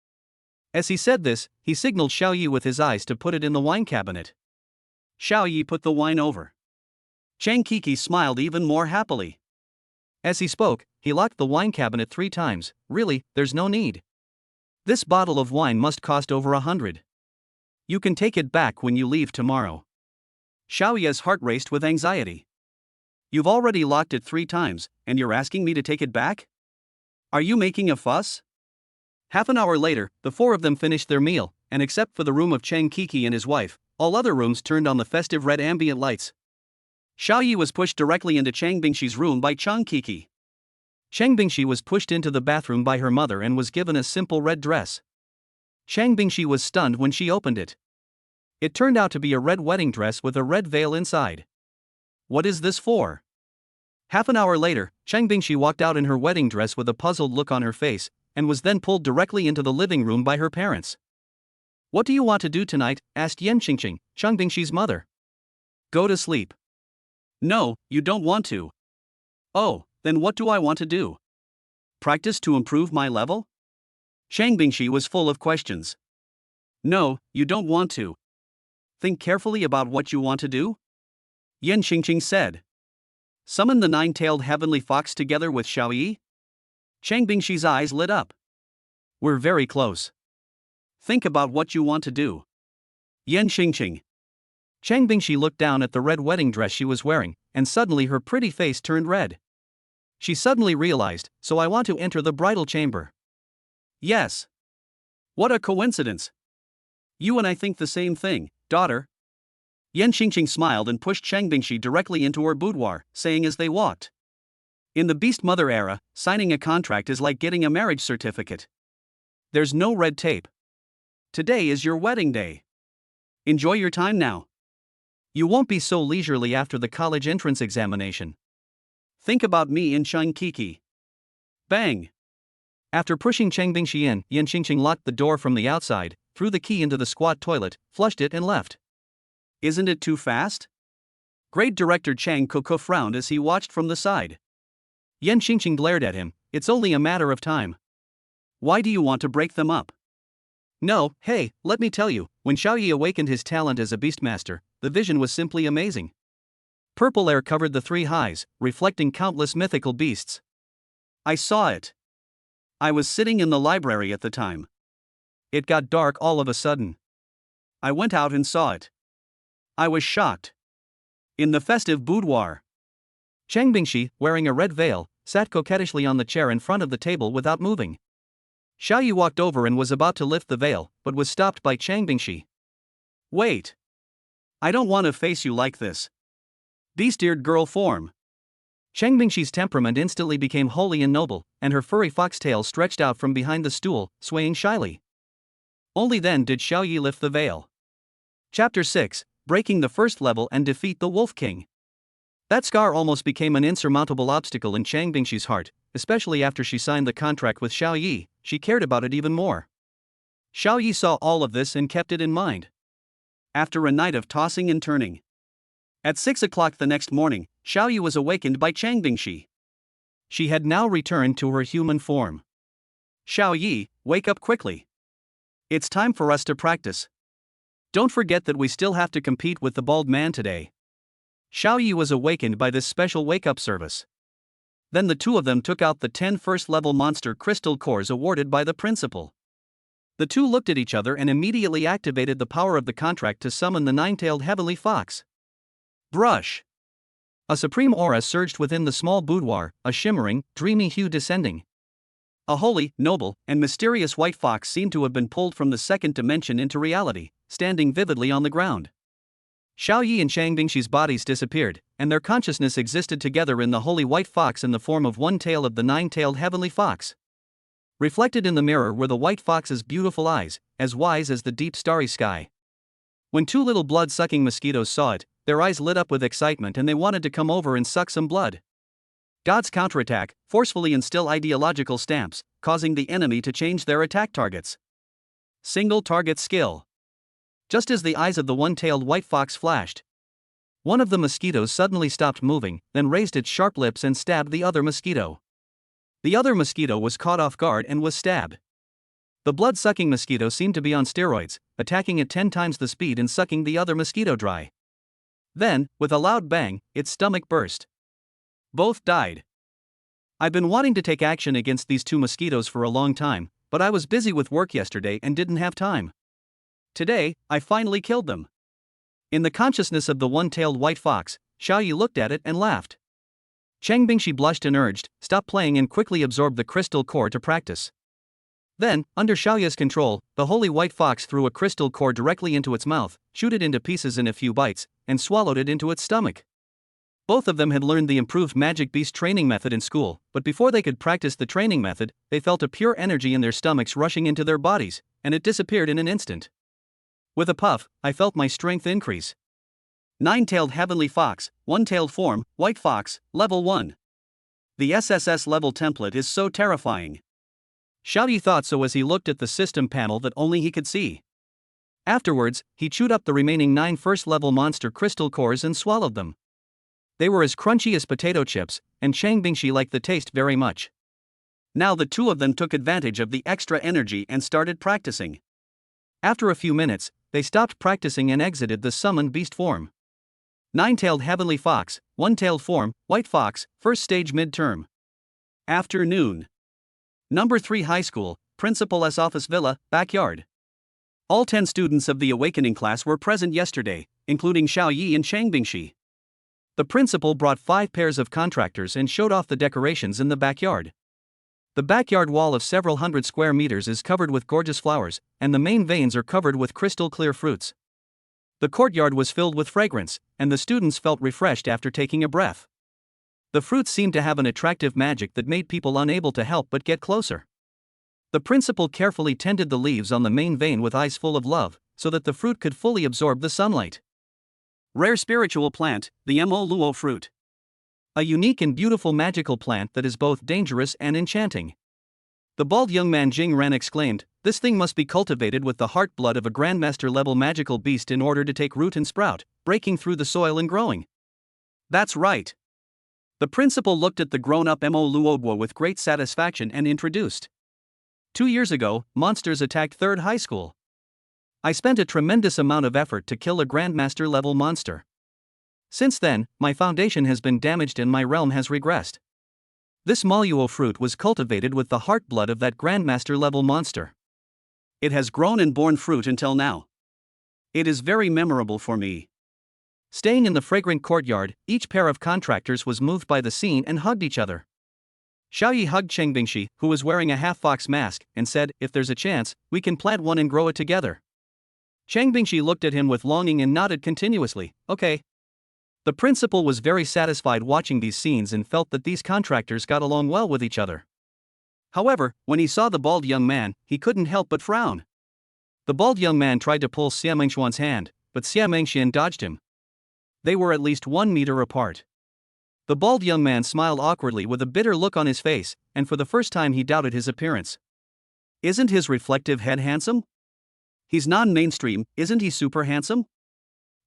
As he said this, he signaled Xiaoyi with his eyes to put it in the wine cabinet. Xiaoyi put the wine over. Cheng Kiki smiled even more happily. As he spoke, he locked the wine cabinet 3 times. "Really, there's no need. This bottle of wine must cost over 100. You can take it back when you leave tomorrow." Xiaoyi's heart raced with anxiety. "You've already locked it 3 times, and you're asking me to take it back? Are you making a fuss?" Half an hour later, the 4 of them finished their meal, and except for the room of Cheng Kiki and his wife, all other rooms turned on the festive red ambient lights. Xiaoyi was pushed directly into Cheng Bingxi's room by Cheng Kiki. Cheng Bingxi was pushed into the bathroom by her mother and was given a simple red dress. Cheng Bingxi was stunned when she opened it. It turned out to be a red wedding dress with a red veil inside. "What is this for?" Half an hour later, Cheng Bingxi walked out in her wedding dress with a puzzled look on her face, and was then pulled directly into the living room by her parents. "What do you want to do tonight?" asked Yan Qingqing, Cheng Bingxi's mother. "Go to sleep." "No, you don't want to." "Oh, then what do I want to do? Practice to improve my level?" Cheng Bingxi was full of questions. "No, you don't want to. Think carefully about what you want to do," Yan Qingqing said. "Summon the 9-tailed heavenly fox together with Xiaoyi?" Cheng Bingxi's eyes lit up. "We're very close. Think about what you want to do." Yan Qingqing. Cheng Bingxi looked down at the red wedding dress she was wearing, and suddenly her pretty face turned red. She suddenly realized, "So I want to enter the bridal chamber." "Yes. What a coincidence. You and I think the same thing, daughter." Yan Qingqing smiled and pushed Cheng Bingxi directly into her boudoir, saying as they walked, "In the Beast Mother era, signing a contract is like getting a marriage certificate. There's no red tape. Today is your wedding day. Enjoy your time now. You won't be so leisurely after the college entrance examination. Think about me and Cheng Kiki." Bang! After pushing Cheng Bingxi in, Yan Qingqing locked the door from the outside, threw the key into the squat toilet, flushed it and left. "Isn't it too fast?" Grade director Cheng Koko frowned as he watched from the side. Yan Qingqing glared at him. "It's only a matter of time. Why do you want to break them up?" "No, hey, let me tell you, when Xiaoyi awakened his talent as a beastmaster, the vision was simply amazing. Purple air covered the three highs, reflecting countless mythical beasts. I saw it. I was sitting in the library at the time. It got dark all of a sudden. I went out and saw it. I was shocked. In the festive boudoir, Chang Bingxi, wearing a red veil, sat coquettishly on the chair in front of the table without moving. Xiaoyi walked over and was about to lift the veil, but was stopped by Chang Bingxi. Wait. I don't want to face you like this. Beast-eared girl form. Chang Bingxi's temperament instantly became holy and noble, and her furry foxtail stretched out from behind the stool, swaying shyly. Only then did Xiaoyi lift the veil. Chapter 6, Breaking the First Level and Defeat the Wolf King. That scar almost became an insurmountable obstacle in Chang Bingxi's heart, especially after she signed the contract with Xiaoyi. She cared about it even more. Xiaoyi saw all of this and kept it in mind. After a night of tossing and turning, at 6 o'clock the next morning, Xiaoyi was awakened by Chang Bingxi. She had now returned to her human form. Xiaoyi, wake up quickly. It's time for us to practice. Don't forget that we still have to compete with the bald man today. Xiaoyi was awakened by this special wake-up service. Then the two of them took out the 10 first-level monster crystal cores awarded by the principal. The two looked at each other and immediately activated the power of the contract to summon the nine-tailed heavenly fox. Brush. A supreme aura surged within the small boudoir, a shimmering, dreamy hue descending. A holy, noble, and mysterious white fox seemed to have been pulled from the second dimension into reality, standing vividly on the ground. Xiaoyi and Chang Bingxi's bodies disappeared, and their consciousness existed together in the holy white fox in the form of one tail of the nine-tailed heavenly fox. Reflected in the mirror were the white fox's beautiful eyes, as wise as the deep starry sky. When two little blood-sucking mosquitoes saw it, their eyes lit up with excitement and they wanted to come over and suck some blood. Gods counterattack, forcefully instill ideological stamps, causing the enemy to change their attack targets. Single target skill. Just as the eyes of the one-tailed white fox flashed, one of the mosquitoes suddenly stopped moving, then raised its sharp lips and stabbed the other mosquito. The other mosquito was caught off guard and was stabbed. The blood-sucking mosquito seemed to be on steroids, attacking at 10 times the speed and sucking the other mosquito dry. Then, with a loud bang, its stomach burst. Both died. I've been wanting to take action against these two mosquitoes for a long time, but I was busy with work yesterday and didn't have time. Today, I finally killed them. In the consciousness of the one-tailed white fox, Xiaoyi looked at it and laughed. Chang Bingxi blushed and urged, "Stop playing," and quickly absorbed the crystal core to practice. Then, under Xiaoyi's control, the holy white fox threw a crystal core directly into its mouth, chewed it into pieces in a few bites, and swallowed it into its stomach. Both of them had learned the improved magic beast training method in school, but before they could practice the training method, they felt a pure energy in their stomachs rushing into their bodies, and it disappeared in an instant. With a puff, I felt my strength increase. Nine-tailed heavenly fox, one-tailed form, white fox, level 1. The SSS-level template is so terrifying. Xiaoyi thought so as he looked at the system panel that only he could see. Afterwards, he chewed up the remaining 9 first-level monster crystal cores and swallowed them. They were as crunchy as potato chips, and Chang Bingxi liked the taste very much. Now the two of them took advantage of the extra energy and started practicing. After a few minutes, they stopped practicing and exited the summoned beast form. Nine-tailed heavenly fox, one-tailed form, white fox, first stage midterm. Afternoon. Number 3 High School, Principal's Office Villa, backyard. All 10 students of the awakening class were present yesterday, including Xiaoyi and Chang Bingxi. The principal brought 5 pairs of contractors and showed off the decorations in the backyard. The backyard wall of several hundred square meters is covered with gorgeous flowers, and the main veins are covered with crystal clear fruits. The courtyard was filled with fragrance, and the students felt refreshed after taking a breath. The fruits seemed to have an attractive magic that made people unable to help but get closer. The principal carefully tended the leaves on the main vein with eyes full of love, so that the fruit could fully absorb the sunlight. Rare spiritual plant, the Mo Luo fruit. A unique and beautiful magical plant that is both dangerous and enchanting. The bald young man Jing Ran exclaimed, "This thing must be cultivated with the heart blood of a grandmaster-level magical beast in order to take root and sprout, breaking through the soil and growing." That's right. The principal looked at the grown-up Mo Luobo with great satisfaction and introduced. 2 years ago, monsters attacked 3rd High School. I spent a tremendous amount of effort to kill a grandmaster-level monster. Since then, my foundation has been damaged and my realm has regressed. This Maluo fruit was cultivated with the heart blood of that Grandmaster level monster. It has grown and borne fruit until now. It is very memorable for me. Staying in the fragrant courtyard, each pair of contractors was moved by the scene and hugged each other. Xiaoyi hugged Cheng Bingxi, who was wearing a half-fox mask, and said, "If there's a chance, we can plant one and grow it together." Cheng Bingxi looked at him with longing and nodded continuously, "Okay." The principal was very satisfied watching these scenes and felt that these contractors got along well with each other. However, when he saw the bald young man, he couldn't help but frown. The bald young man tried to pull Xia Mengxuan's hand, but Xia Mengxian dodged him. They were at least 1 meter apart. The bald young man smiled awkwardly with a bitter look on his face, and for the first time he doubted his appearance. Isn't his reflective head handsome? He's non-mainstream, isn't he super handsome?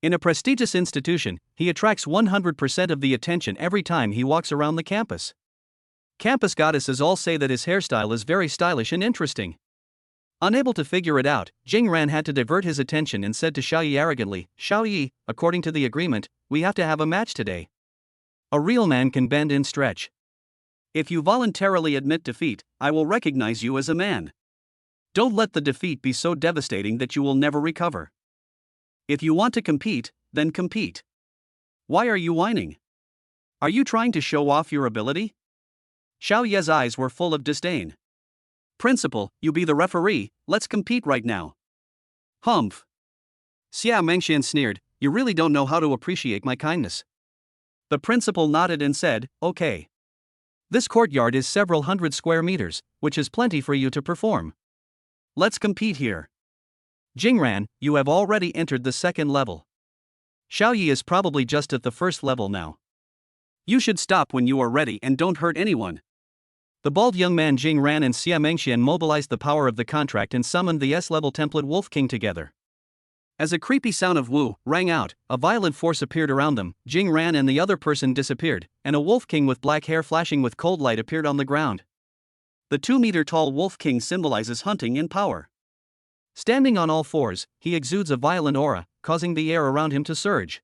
In a prestigious institution, he attracts 100% of the attention every time he walks around the campus. Campus goddesses all say that his hairstyle is very stylish and interesting. Unable to figure it out, Jingran had to divert his attention and said to Xiaoyi arrogantly, "Xiaoyi, according to the agreement, we have to have a match today. A real man can bend and stretch. If you voluntarily admit defeat, I will recognize you as a man. Don't let the defeat be so devastating that you will never recover. If you want to compete, then compete. Why are you whining? Are you trying to show off your ability?" Xiaoyi's eyes were full of disdain. "Principal, you be the referee, let's compete right now." "Humph." Xia Mengxian sneered, "You really don't know how to appreciate my kindness." The principal nodded and said, "Okay. This courtyard is several hundred square meters, which is plenty for you to perform. Let's compete here. Jingran, you have already entered the second level. Xiaoyi is probably just at the first level now. You should stop when you are ready and don't hurt anyone." The bald young man Jingran and Xia Mengxian mobilized the power of the contract and summoned the S-level template Wolf King together. As a creepy sound of "woo" rang out, a violent force appeared around them, Jingran and the other person disappeared, and a Wolf King with black hair flashing with cold light appeared on the ground. The 2-meter-tall Wolf King symbolizes hunting and power. Standing on all fours, he exudes a violent aura, causing the air around him to surge.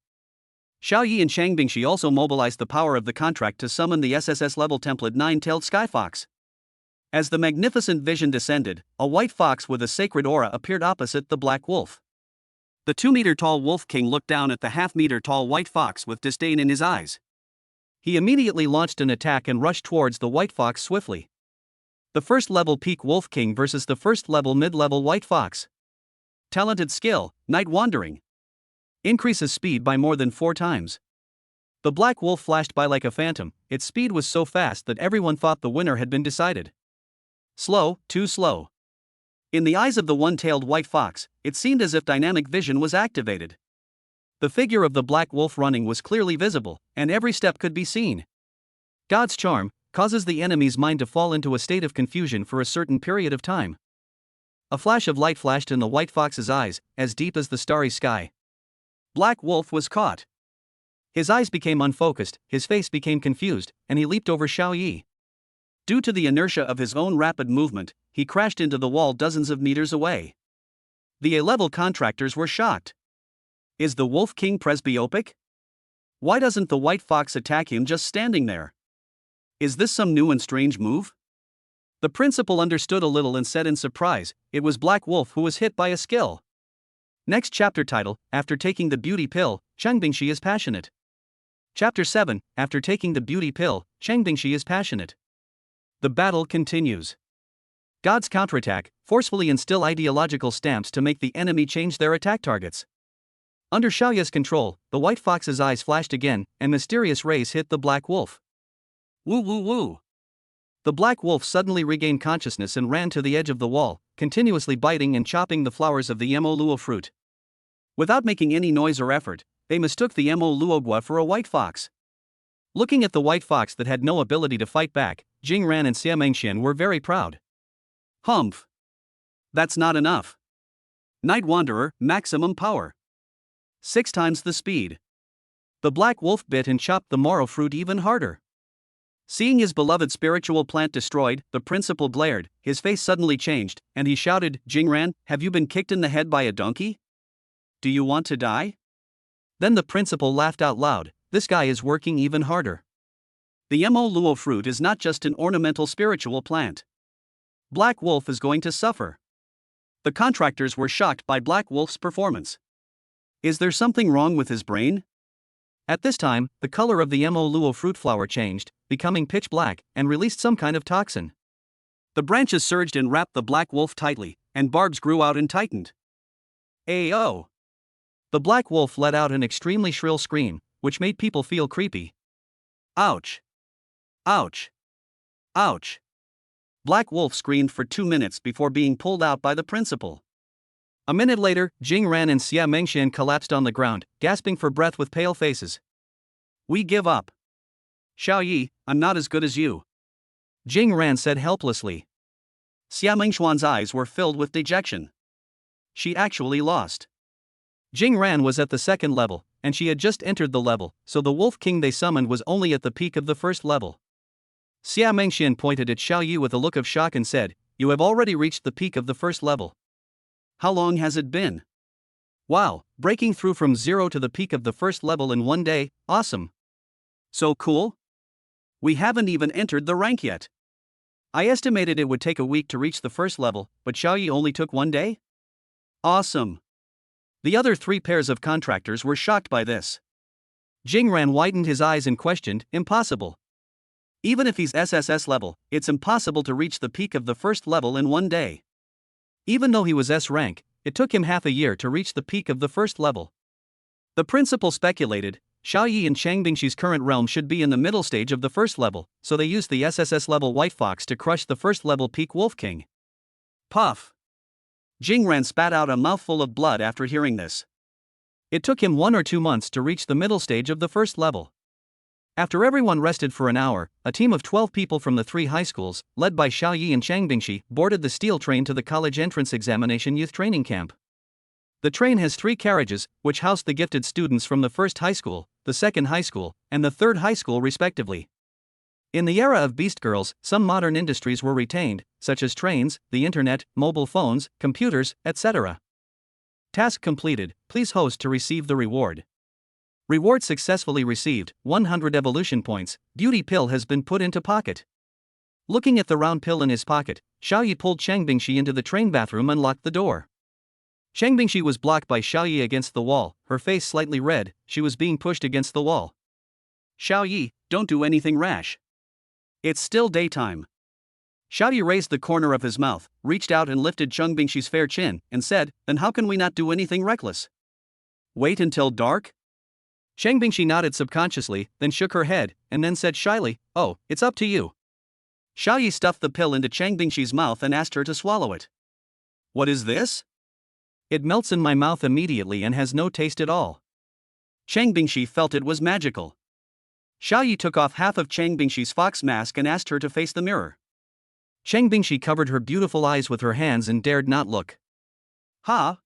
Xiaoyi and Cheng Bingxi also mobilized the power of the contract to summon the SSS-level template 9-tailed sky fox. As the magnificent vision descended, a white fox with a sacred aura appeared opposite the black wolf. The 2-meter-tall Wolf King looked down at the half-meter-tall white fox with disdain in his eyes. He immediately launched an attack and rushed towards the white fox swiftly. The first-level peak Wolf King versus the first-level mid-level white fox. Talented skill, Night Wandering. Increases speed by more than 4 times. The black wolf flashed by like a phantom, its speed was so fast that everyone thought the winner had been decided. Slow, too slow. In the eyes of the one-tailed white fox, it seemed as if dynamic vision was activated. The figure of the black wolf running was clearly visible, and every step could be seen. God's charm causes the enemy's mind to fall into a state of confusion for a certain period of time. A flash of light flashed in the white fox's eyes, as deep as the starry sky. Black Wolf was caught. His eyes became unfocused, his face became confused, and he leaped over Xiaoyi. Due to the inertia of his own rapid movement, he crashed into the wall dozens of meters away. The A-level contractors were shocked. Is the Wolf King presbyopic? Why doesn't the white fox attack him just standing there? Is this some new and strange move? The principal understood a little and said in surprise, it was Black Wolf who was hit by a skill. Next chapter title, After Taking the Beauty Pill, Cheng Bingxi is Passionate. Chapter 7, After Taking the Beauty Pill, Cheng Bingxi is Passionate. The battle continues. God's counterattack, forcefully instill ideological stamps to make the enemy change their attack targets. Under Xiaoyi's control, the white fox's eyes flashed again, and mysterious rays hit the black wolf. Woo woo woo. The black wolf suddenly regained consciousness and ran to the edge of the wall, continuously biting and chopping the flowers of the Mo Luo fruit. Without making any noise or effort, they mistook the Mo Luogua for a white fox. Looking at the white fox that had no ability to fight back, Jingran and Xia Mengxian were very proud. Humph. That's not enough. Night Wanderer, maximum power. 6 times the speed. The black wolf bit and chopped the Moro fruit even harder. Seeing his beloved spiritual plant destroyed, the principal glared, his face suddenly changed, and he shouted, Jingran, have you been kicked in the head by a donkey? Do you want to die? Then the principal laughed out loud. This guy is working even harder. The mo luo fruit is not just an ornamental spiritual plant. Black Wolf is going to suffer. The contractors were shocked by Black Wolf's performance. Is there something wrong with his brain? At this time, the color of the mo luo fruit flower changed, becoming pitch black, and released some kind of toxin. The branches surged and wrapped the Black Wolf tightly, and barbs grew out and tightened. Ayo! The Black Wolf let out an extremely shrill scream, which made people feel creepy. Ouch! Ouch! Ouch! Black Wolf screamed for 2 minutes before being pulled out by the principal. A minute later, Jing Ran and Xia Mengxian collapsed on the ground, gasping for breath with pale faces. We give up. Xiao Yi, I'm not as good as you. Jing Ran said helplessly. Xia Mengshuan's eyes were filled with dejection. She actually lost. Jing Ran was at the second level, and she had just entered the level, so the Wolf King they summoned was only at the peak of the first level. Xia Mengxian pointed at Xiao Yi with a look of shock and said, You have already reached the peak of the first level. How long has it been? Wow, breaking through from 0 to the peak of the first level in 1 day, awesome. So cool? We haven't even entered the rank yet. I estimated it would take a week to reach the first level, but Xiao Yi only took 1 day? Awesome. The other 3 pairs of contractors were shocked by this. Jing Ran widened his eyes and questioned, Impossible. Even if he's SSS level, it's impossible to reach the peak of the first level in 1 day. Even though he was S rank, it took him half a year to reach the peak of the first level. The principal speculated, Xiao Yi and Chang Bingxi's current realm should be in the middle stage of the first level, so they used the SSS-level White Fox to crush the first level peak Wolf King. Puff! Jing Ran spat out a mouthful of blood after hearing this. It took him 1 or 2 months to reach the middle stage of the first level. After everyone rested for an hour, a team of 12 people from the 3 high schools, led by Xiao Yi and Chang Bingxi, boarded the steel train to the college entrance examination youth training camp. The train has 3 carriages, which housed the gifted students from the first high school, the second high school, and the third high school respectively. In the era of Beast Girls, some modern industries were retained, such as trains, the internet, mobile phones, computers, etc. Task completed, please host to receive the reward. Reward successfully received, 100 evolution points, beauty pill has been put into pocket. Looking at the round pill in his pocket, Xiao Yi pulled Chang Bingxi into the train bathroom and locked the door. Chang Bingxi was blocked by Xiao Yi against the wall, her face slightly red, she was being pushed against the wall. Xiao Yi, don't do anything rash. It's still daytime. Xiao Yi raised the corner of his mouth, reached out and lifted Chang Bingxi's fair chin, and said, Then how can we not do anything reckless? Wait until dark? Chang Bingxi nodded subconsciously, then shook her head, and then said shyly, Oh, it's up to you. Xiao Yi stuffed the pill into Chang Bingxi's mouth and asked her to swallow it. What is this? It melts in my mouth immediately and has no taste at all. Chang Bingxi felt it was magical. Xiao Yi took off half of Chang Bingxi's fox mask and asked her to face the mirror. Chang Bingxi covered her beautiful eyes with her hands and dared not look. Ha!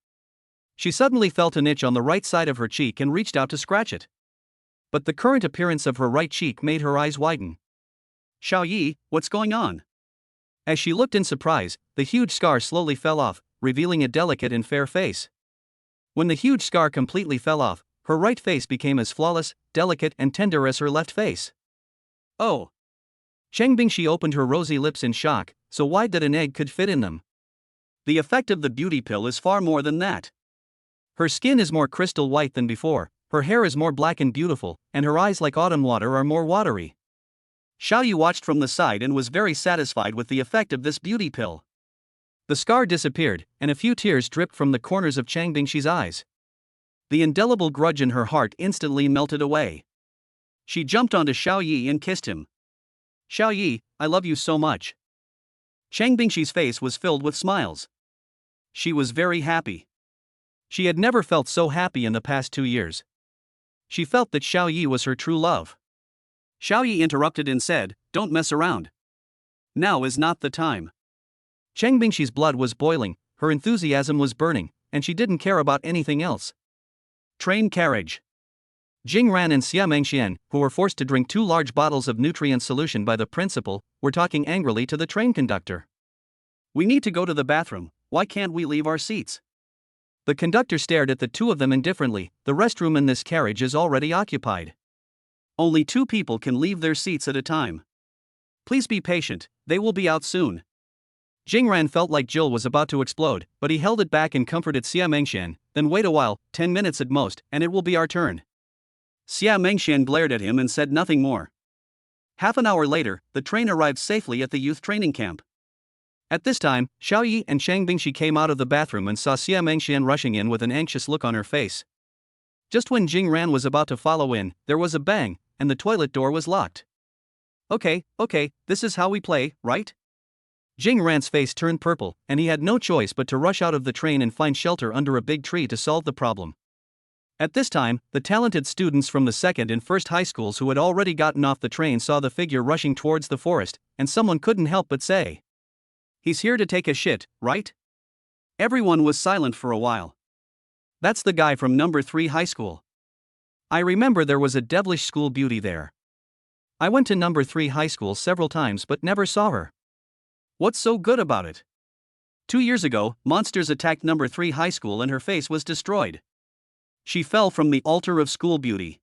She suddenly felt an itch on the right side of her cheek and reached out to scratch it. But the current appearance of her right cheek made her eyes widen. Xiao Yi, what's going on? As she looked in surprise, the huge scar slowly fell off, revealing a delicate and fair face. When the huge scar completely fell off, her right face became as flawless, delicate and tender as her left face. Oh! Chang Bingxi opened her rosy lips in shock, so wide that an egg could fit in them. The effect of the beauty pill is far more than that. Her skin is more crystal white than before, her hair is more black and beautiful, and her eyes like autumn water are more watery. Xiao Yi watched from the side and was very satisfied with the effect of this beauty pill. The scar disappeared, and a few tears dripped from the corners of Chang Bingxi's eyes. The indelible grudge in her heart instantly melted away. She jumped onto Xiao Yi and kissed him. Xiao Yi, I love you so much. Chang Bingxi's face was filled with smiles. She was very happy. She had never felt so happy in the past 2 years. She felt that Xiao Yi was her true love. Xiao Yi interrupted and said, Don't mess around. Now is not the time. Chang Bingxi's blood was boiling, her enthusiasm was burning, and she didn't care about anything else. Train carriage. Jing Ran and Xia Mengxian, who were forced to drink 2 large bottles of nutrient solution by the principal, were talking angrily to the train conductor. We need to go to the bathroom, why can't we leave our seats? The conductor stared at the two of them indifferently. The restroom in this carriage is already occupied. Only 2 people can leave their seats at a time. Please be patient, they will be out soon. Jingran felt like Jill was about to explode, but he held it back and comforted Xia Mengshan. Then wait a while, 10 minutes at most, and it will be our turn. Xia Mengshan glared at him and said nothing more. Half an hour later, the train arrived safely at the youth training camp. At this time, Xiaoyi and Chang Bingxi came out of the bathroom and saw Xia Mengshan rushing in with an anxious look on her face. Just when Jingran was about to follow in, there was a bang, and the toilet door was locked. Okay, this is how we play, right? Jingran's face turned purple, and he had no choice but to rush out of the train and find shelter under a big tree to solve the problem. At this time, the talented students from the second and first high schools who had already gotten off the train saw the figure rushing towards the forest, and someone couldn't help but say, "He's here to take a shit, right?" Everyone was silent for a while. That's the guy from number 3 high school. I remember there was a devilish school beauty there. I went to number 3 high school several times but never saw her. What's so good about it? 2 years ago, monsters attacked number 3 high school and her face was destroyed. She fell from the altar of school beauty.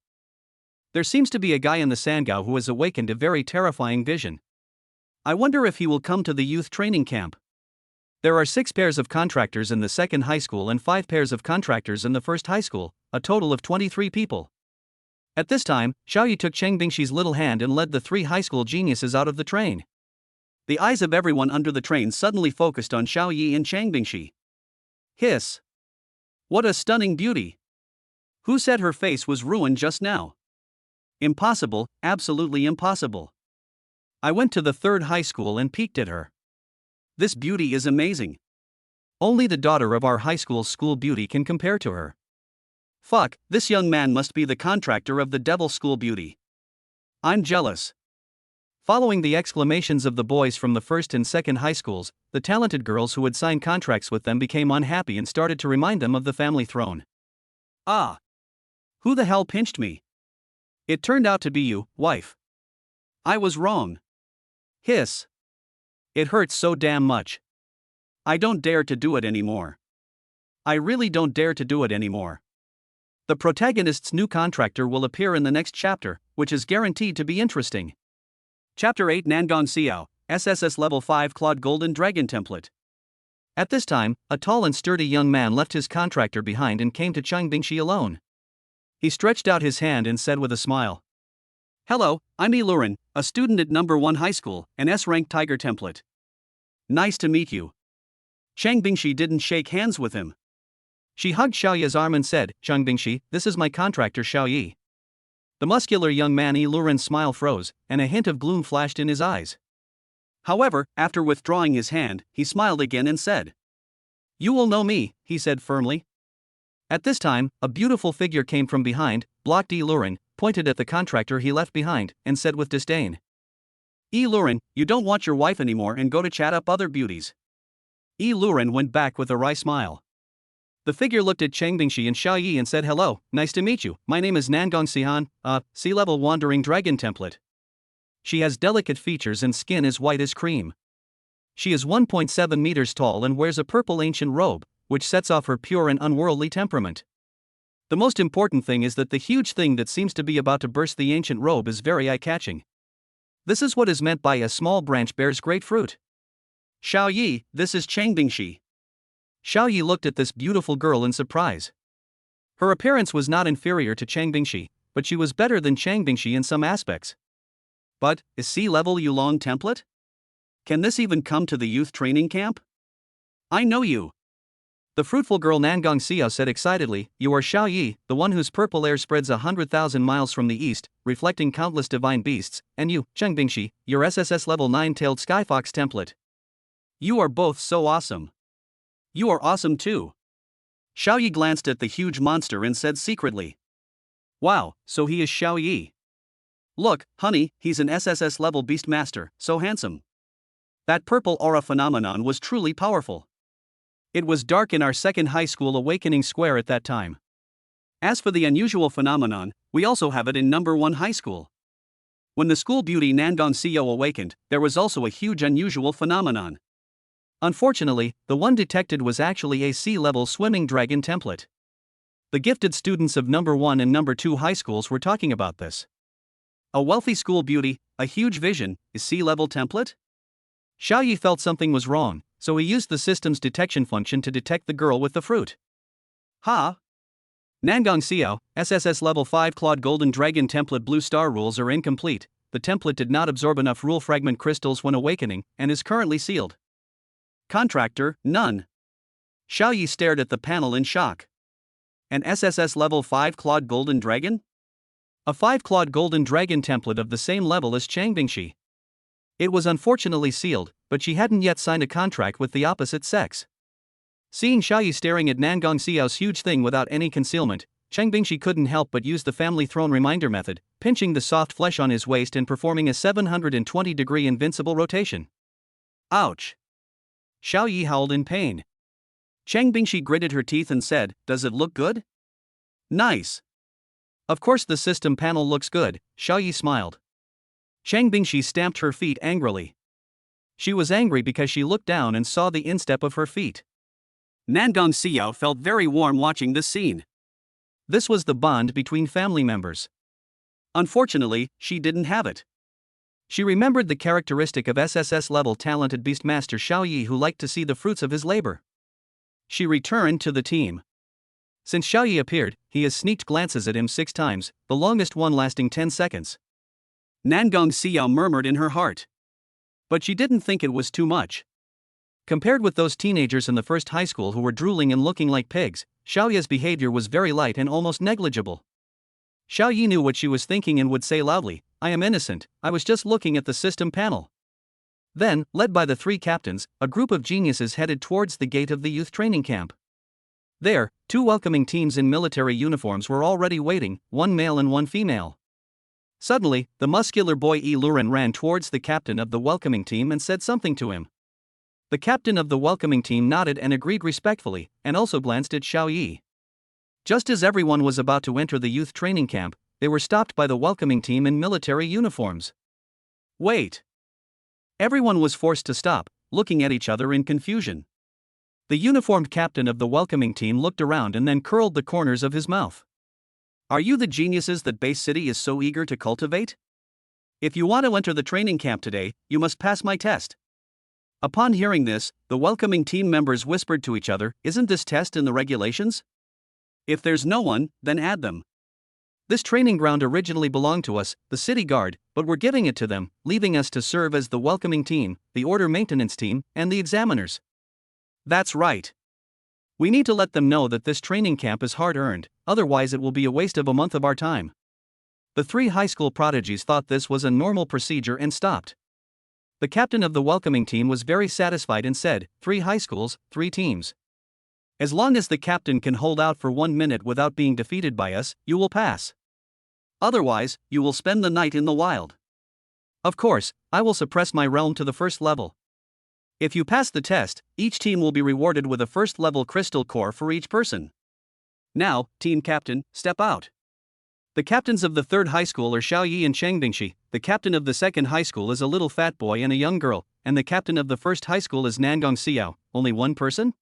There seems to be a guy in the Sangao who has awakened a very terrifying vision. I wonder if he will come to the youth training camp. There are 6 pairs of contractors in the second high school and 5 pairs of contractors in the first high school, a total of 23 people. At this time, Xiaoyi took Cheng Bingxi's little hand and led the 3 high school geniuses out of the train. The eyes of everyone under the train suddenly focused on Xiaoyi and Cheng Bingxi. Hiss! What a stunning beauty! Who said her face was ruined just now? Impossible, absolutely impossible. I went to the 3rd high school and peeked at her. This beauty is amazing. Only the daughter of our high school's school beauty can compare to her. Fuck, this young man must be the contractor of the devil school beauty. I'm jealous. Following the exclamations of the boys from the first and second high schools, the talented girls who had signed contracts with them became unhappy and started to remind them of the family throne. Ah! Who the hell pinched me? It turned out to be you, wife. I was wrong. Hiss. It hurts so damn much. I don't dare to do it anymore. I really don't dare to do it anymore. The protagonist's new contractor will appear in the next chapter, which is guaranteed to be interesting. Chapter 8 Nangong Xiao, SSS Level 5 Claude Golden Dragon Template. At this time, a tall and sturdy young man left his contractor behind and came to Cheng Bingxi alone. He stretched out his hand and said with a smile, "Hello, I'm Yi Luren, a student at number 1 high school, an S-rank tiger template. Nice to meet you." Cheng Bingxi didn't shake hands with him. She hugged Xiaoyi's arm and said, "Cheng Bingxi, this is my contractor Xiaoyi." The muscular young man Yi Luren's smile froze, and a hint of gloom flashed in his eyes. However, after withdrawing his hand, he smiled again and said, "You will know me," he said firmly. At this time, a beautiful figure came from behind, blocked Yi Luren, pointed at the contractor he left behind, and said with disdain, "Yi Luren, you don't want your wife anymore and go to chat up other beauties." Yi Luren went back with a wry smile. The figure looked at Cheng Bingxi and Xiaoyi and said, "Hello, nice to meet you, my name is Nangong Xihan, sea-level wandering dragon template." She has delicate features and skin as white as cream. She is 1.7 meters tall and wears a purple ancient robe, which sets off her pure and unworldly temperament. The most important thing is that the huge thing that seems to be about to burst the ancient robe is very eye-catching. This is what is meant by "a small branch bears great fruit." "Xiaoyi, this is Cheng Bingxi." Xiaoyi looked at this beautiful girl in surprise. Her appearance was not inferior to Cheng Bingxi, but she was better than Cheng Bingxi in some aspects. But, is sea-level Yulong template? Can this even come to the youth training camp? I know you. The fruitful girl Nangong Xiao said excitedly, "You are Xiaoyi, the one whose purple air spreads 100,000 miles from the east, reflecting countless divine beasts, and you, Cheng Bingxi, your SSS level 9-tailed skyfox template. You are both so awesome. You are awesome too." Xiaoyi glanced at the huge monster and said secretly, "Wow, so he is Xiaoyi. Look, honey, he's an SSS level beastmaster, so handsome." That purple aura phenomenon was truly powerful. It was dark in our second high school awakening square at that time. As for the unusual phenomenon, we also have it in number 1 high school. When the school beauty Nangong Xiao awakened, there was also a huge unusual phenomenon. Unfortunately, the one detected was actually a sea-level swimming dragon template. The gifted students of number 1 and number 2 high schools were talking about this. A wealthy school beauty, a huge vision, is sea-level template? Xiaoyi felt something was wrong, so he used the system's detection function to detect the girl with the fruit. Ha! Nangong Xiao, SSS level 5 Claude Golden Dragon template blue star rules are incomplete. The template did not absorb enough rule fragment crystals when awakening and is currently sealed. Contractor, none. Xiaoyi stared at the panel in shock. An SSS level 5 Claude Golden Dragon? A 5 Claude Golden Dragon template of the same level as Chang Bingxi. It was unfortunately sealed, but she hadn't yet signed a contract with the opposite sex. Seeing Xiaoyi staring at Nangong Xiao's huge thing without any concealment, Chang Bingxi couldn't help but use the family throne reminder method, pinching the soft flesh on his waist and performing a 720-degree invincible rotation. Ouch! Xiaoyi howled in pain. Chang Bingxi gritted her teeth and said, "Does it look good?" "Nice. Of course the system panel looks good," Xiaoyi smiled. Chang Bingxi stamped her feet angrily. She was angry because she looked down and saw the instep of her feet. Nangong Xiao felt very warm watching this scene. This was the bond between family members. Unfortunately, she didn't have it. She remembered the characteristic of SSS-level talented Beastmaster Xiaoyi who liked to see the fruits of his labor. She returned to the team. Since Xiaoyi appeared, he has sneaked glances at him 6 times, the longest one lasting 10 seconds. Nangong Xiao murmured in her heart. But she didn't think it was too much. Compared with those teenagers in the first high school who were drooling and looking like pigs, Xiaoyi's behavior was very light and almost negligible. Xiaoyi knew what she was thinking and would say loudly, "I am innocent, I was just looking at the system panel." Then, led by the 3 captains, a group of geniuses headed towards the gate of the youth training camp. There, 2 welcoming teams in military uniforms were already waiting, 1 male and 1 female. Suddenly, the muscular boy Yi Luren ran towards the captain of the welcoming team and said something to him. The captain of the welcoming team nodded and agreed respectfully, and also glanced at Xiaoyi. Just as everyone was about to enter the youth training camp, they were stopped by the welcoming team in military uniforms. Wait! Everyone was forced to stop, looking at each other in confusion. The uniformed captain of the welcoming team looked around and then curled the corners of his mouth. "Are you the geniuses that Base City is so eager to cultivate? If you want to enter the training camp today, you must pass my test." Upon hearing this, the welcoming team members whispered to each other, "Isn't this test in the regulations? If there's no one, then add them. This training ground originally belonged to us, the city guard, but we're giving it to them, leaving us to serve as the welcoming team, the order maintenance team, and the examiners." "That's right. We need to let them know that this training camp is hard-earned, otherwise it will be a waste of a month of our time." The 3 high school prodigies thought this was a normal procedure and stopped. The captain of the welcoming team was very satisfied and said, 3 high schools, 3 teams. As long as the captain can hold out for 1 minute without being defeated by us, you will pass. Otherwise, you will spend the night in the wild. Of course, I will suppress my realm to the 1st level. If you pass the test, each team will be rewarded with a 1st level crystal core for each person. Now, team captain, step out. The captains of the 3rd high school are Xiaoyi and Chang Bingxi, the captain of the 2nd high school is a little fat boy and a young girl, and the captain of the 1st high school is Nangong Xiao, only 1 person?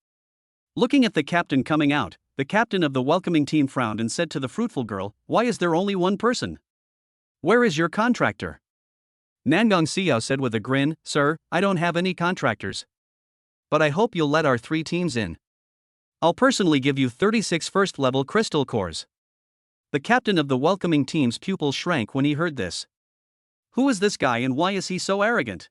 Looking at the captain coming out, the captain of the welcoming team frowned and said to the fruitful girl, "Why is there only 1 person? Where is your contractor?" Nangong Xiao said with a grin, "Sir, I don't have any contractors. But I hope you'll let our 3 teams in. I'll personally give you 36 1st-level crystal cores." The captain of the welcoming team's pupils shrank when he heard this. Who is this guy and why is he so arrogant?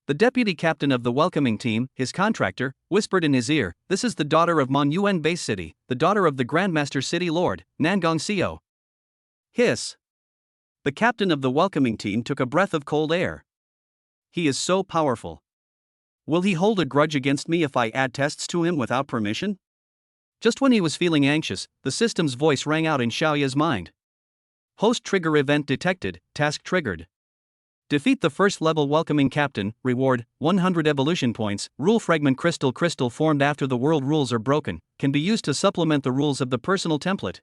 The deputy captain of the welcoming team, his contractor, whispered in his ear, "This is the daughter of Mon Yuan Base City, the daughter of the Grandmaster City Lord, Nangong Xiao." Hiss. The captain of the welcoming team took a breath of cold air. He is so powerful. Will he hold a grudge against me if I add tests to him without permission? Just when he was feeling anxious, the system's voice rang out in Xiaoya's mind. Host trigger event detected, task triggered. Defeat the 1st-level welcoming captain, reward, 100 evolution points, rule fragment crystal formed after the world rules are broken, can be used to supplement the rules of the personal template.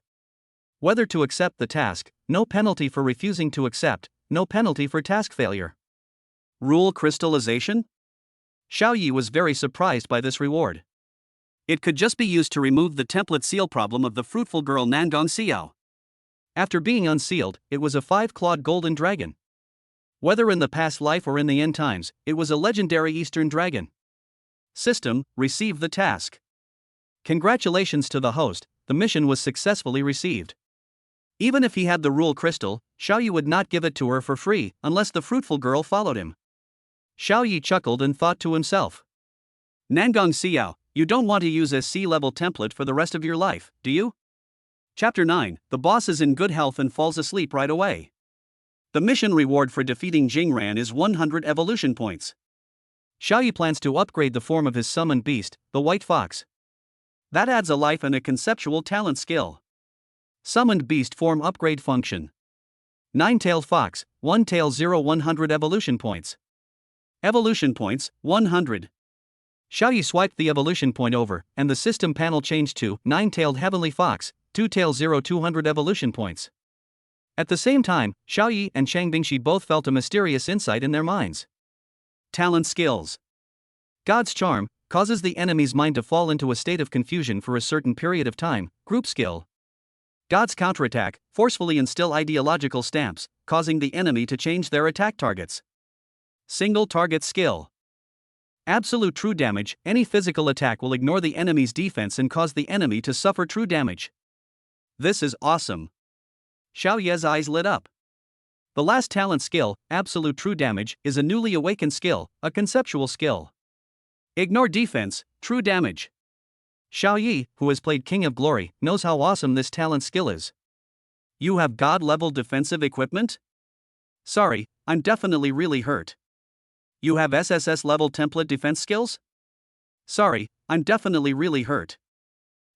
Whether to accept the task, no penalty for refusing to accept, no penalty for task failure. Rule crystallization? Xiao Yi was very surprised by this reward. It could just be used to remove the template seal problem of the fruitful girl Nangong Xiao. After being unsealed, it was a 5-clawed golden dragon. Whether in the past life or in the end times, it was a legendary Eastern dragon. System, receive the task. Congratulations to the host, the mission was successfully received. Even if he had the rule crystal, Xiao Yi would not give it to her for free unless the fruitful girl followed him. Xiao Yi chuckled and thought to himself. Nangong Xiao, you don't want to use SSS-level template for the rest of your life, do you? Chapter 9, the boss is in good health and falls asleep right away. The mission reward for defeating Jingran is 100 evolution points. Xiao Yi plans to upgrade the form of his summoned beast, the white fox. That adds a life and a conceptual talent skill. Summoned beast form upgrade function. 9-tailed fox, 1 tail 100 evolution points. Evolution points, 100. Xiao Yi swiped the evolution point over, and the system panel changed to 9-tailed heavenly fox, 2 tail 200 evolution points. At the same time, Xiao Yi and Chang Bingxi both felt a mysterious insight in their minds. Talent skills. God's charm causes the enemy's mind to fall into a state of confusion for a certain period of time. Group skill. God's counterattack forcefully instill ideological stamps, causing the enemy to change their attack targets. Single target skill. Absolute true damage. Any physical attack will ignore the enemy's defense and cause the enemy to suffer true damage. This is awesome. Xiao Ye's eyes lit up. The last talent skill, absolute true damage, is a newly awakened skill, a conceptual skill. Ignore defense, true damage. Xiao Yi, who has played King of Glory, knows how awesome this talent skill is. You have God-level defensive equipment? Sorry, I'm definitely really hurt. You have SSS-level template defense skills? Sorry, I'm definitely really hurt.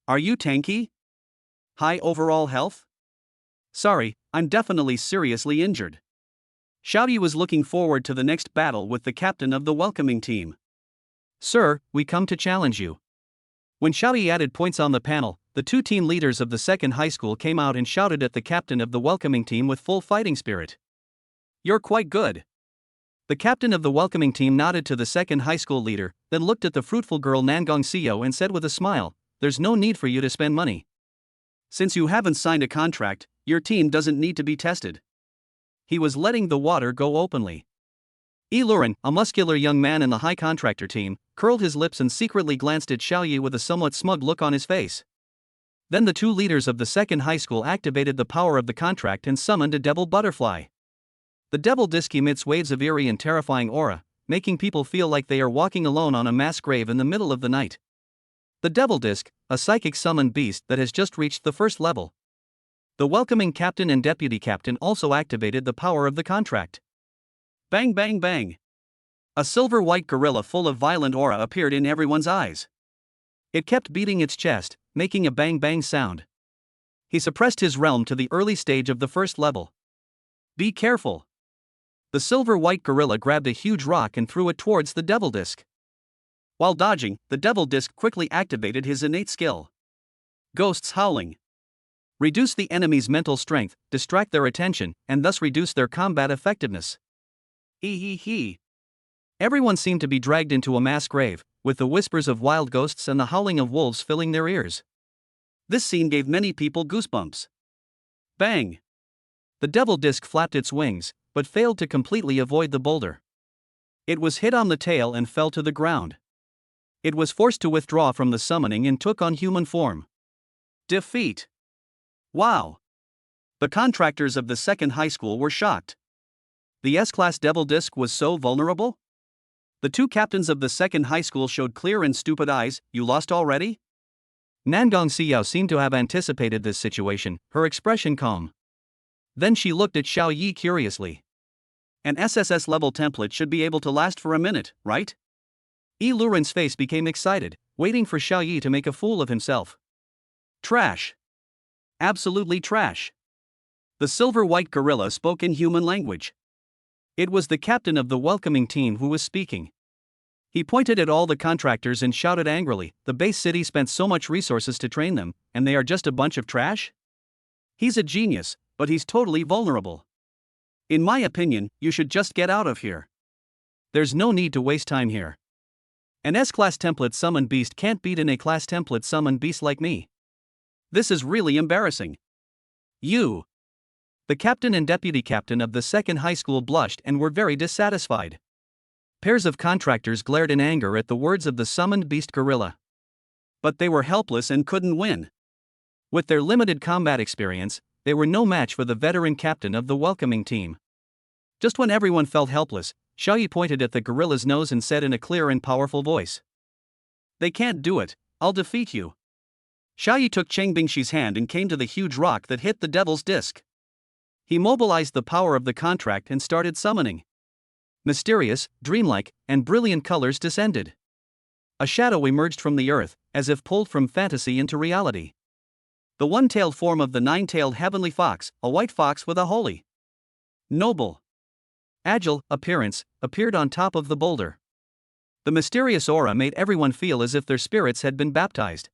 Are you tanky? High overall health? Sorry, I'm definitely seriously injured. Xiao Yi was looking forward to the next battle with the captain of the welcoming team. Sir, we come to challenge you. When Xiao Yi added points on the panel, the two team leaders of the second high school came out and shouted at the captain of the welcoming team with full fighting spirit. You're quite good. The captain of the welcoming team nodded to the second high school leader, then looked at the fruitful girl Nangong Xiao and said with a smile, there's no need for you to spend money. Since you haven't signed a contract, your team doesn't need to be tested. He was letting the water go openly. Luren, a muscular young man in the high contractor team, curled his lips and secretly glanced at Xiao Yi with a somewhat smug look on his face. Then the two leaders of the second high school activated the power of the contract and summoned a devil butterfly. The devil disc emits waves of eerie and terrifying aura, making people feel like they are walking alone on a mass grave in the middle of the night. The devil disc, a psychic summoned beast that has just reached the first level. The welcoming captain and deputy captain also activated the power of the contract. Bang bang bang. A silver-white gorilla full of violent aura appeared in everyone's eyes. It kept beating its chest, making a bang bang sound. He suppressed his realm to the early stage of the first level. Be careful. The silver-white gorilla grabbed a huge rock and threw it towards the devil disc. While dodging, the devil disc quickly activated his innate skill. Ghosts howling. Reduce the enemy's mental strength, distract their attention, and thus reduce their combat effectiveness. He. Everyone seemed to be dragged into a mass grave, with the whispers of wild ghosts and the howling of wolves filling their ears. This scene gave many people goosebumps. Bang! The devil disc flapped its wings, but failed to completely avoid the boulder. It was hit on the tail and fell to the ground. It was forced to withdraw from the summoning and took on human form. Defeat! Wow! The contractors of the second high school were shocked. The S-class devil disc was so vulnerable? The two captains of the second high school showed clear and stupid eyes. You lost already? Nangong Xiao seemed to have anticipated this situation, her expression calm. Then she looked at Xiao Yi curiously. An SSS-level template should be able to last for a minute, right? Luren's face became excited, waiting for Xiao Yi to make a fool of himself. Trash. Absolutely trash. The silver-white gorilla spoke in human language. It was the captain of the welcoming team who was speaking. He pointed at all the contractors and shouted angrily, the base city spent so much resources to train them, and they are just a bunch of trash? He's a genius, but he's totally vulnerable. In my opinion, you should just get out of here. There's no need to waste time here. An S-class template summoned beast can't beat an A-class template summoned beast like me. This is really embarrassing. You. The captain and deputy captain of the second high school blushed and were very dissatisfied. Pairs of contractors glared in anger at the words of the summoned beast gorilla. But they were helpless and couldn't win. With their limited combat experience, they were no match for the veteran captain of the welcoming team. Just when everyone felt helpless, Xiaoyi pointed at the gorilla's nose and said in a clear and powerful voice, "They can't do it, I'll defeat you." Xiaoyi took Cheng Bingxi's hand and came to the huge rock that hit the devil's disc. He mobilized the power of the contract and started summoning. Mysterious, dreamlike, and brilliant colors descended. A shadow emerged from the earth, as if pulled from fantasy into reality. The one-tailed form of the nine-tailed heavenly fox, a white fox with a holy, noble, agile appearance, appeared on top of the boulder. The mysterious aura made everyone feel as if their spirits had been baptized.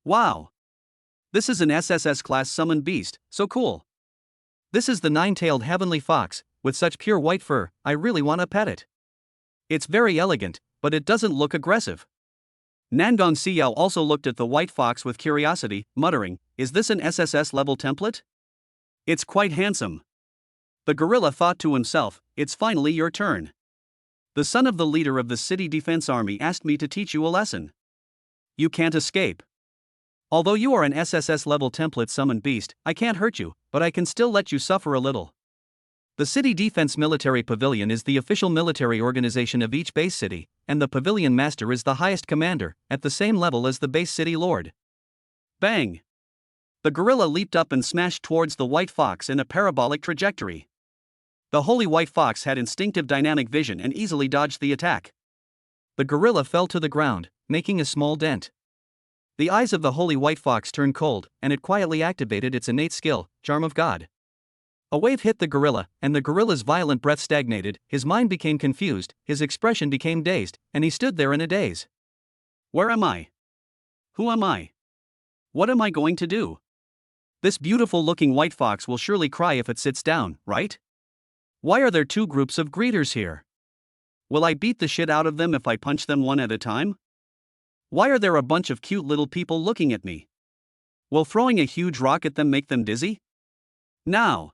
Wow! This is an SSS-class summoned beast, so cool. This is the nine-tailed heavenly fox, with such pure white fur, I really want to pet it. It's very elegant, but it doesn't look aggressive. Nangong Xiao also looked at the white fox with curiosity, muttering, "Is this an SSS-level template? It's quite handsome." The gorilla thought to himself, "It's finally your turn. The son of the leader of the city defense army asked me to teach you a lesson. You can't escape. Although you are an SSS-level template summoned beast, I can't hurt you, but I can still let you suffer a little." The City Defense Military Pavilion is the official military organization of each base city, and the Pavilion Master is the highest commander, at the same level as the base city lord. Bang! The gorilla leaped up and smashed towards the white fox in a parabolic trajectory. The holy white fox had instinctive dynamic vision and easily dodged the attack. The gorilla fell to the ground, making a small dent. The eyes of the holy white fox turned cold, and it quietly activated its innate skill, Charm of God. A wave hit the gorilla, and the gorilla's violent breath stagnated, his mind became confused, his expression became dazed, and he stood there in a daze. Where am I? Who am I? What am I going to do? This beautiful-looking white fox will surely cry if it sits down, right? Why are there two groups of greeters here? Will I beat the shit out of them if I punch them one at a time? Why are there a bunch of cute little people looking at me? Will throwing a huge rock at them make them dizzy? Now!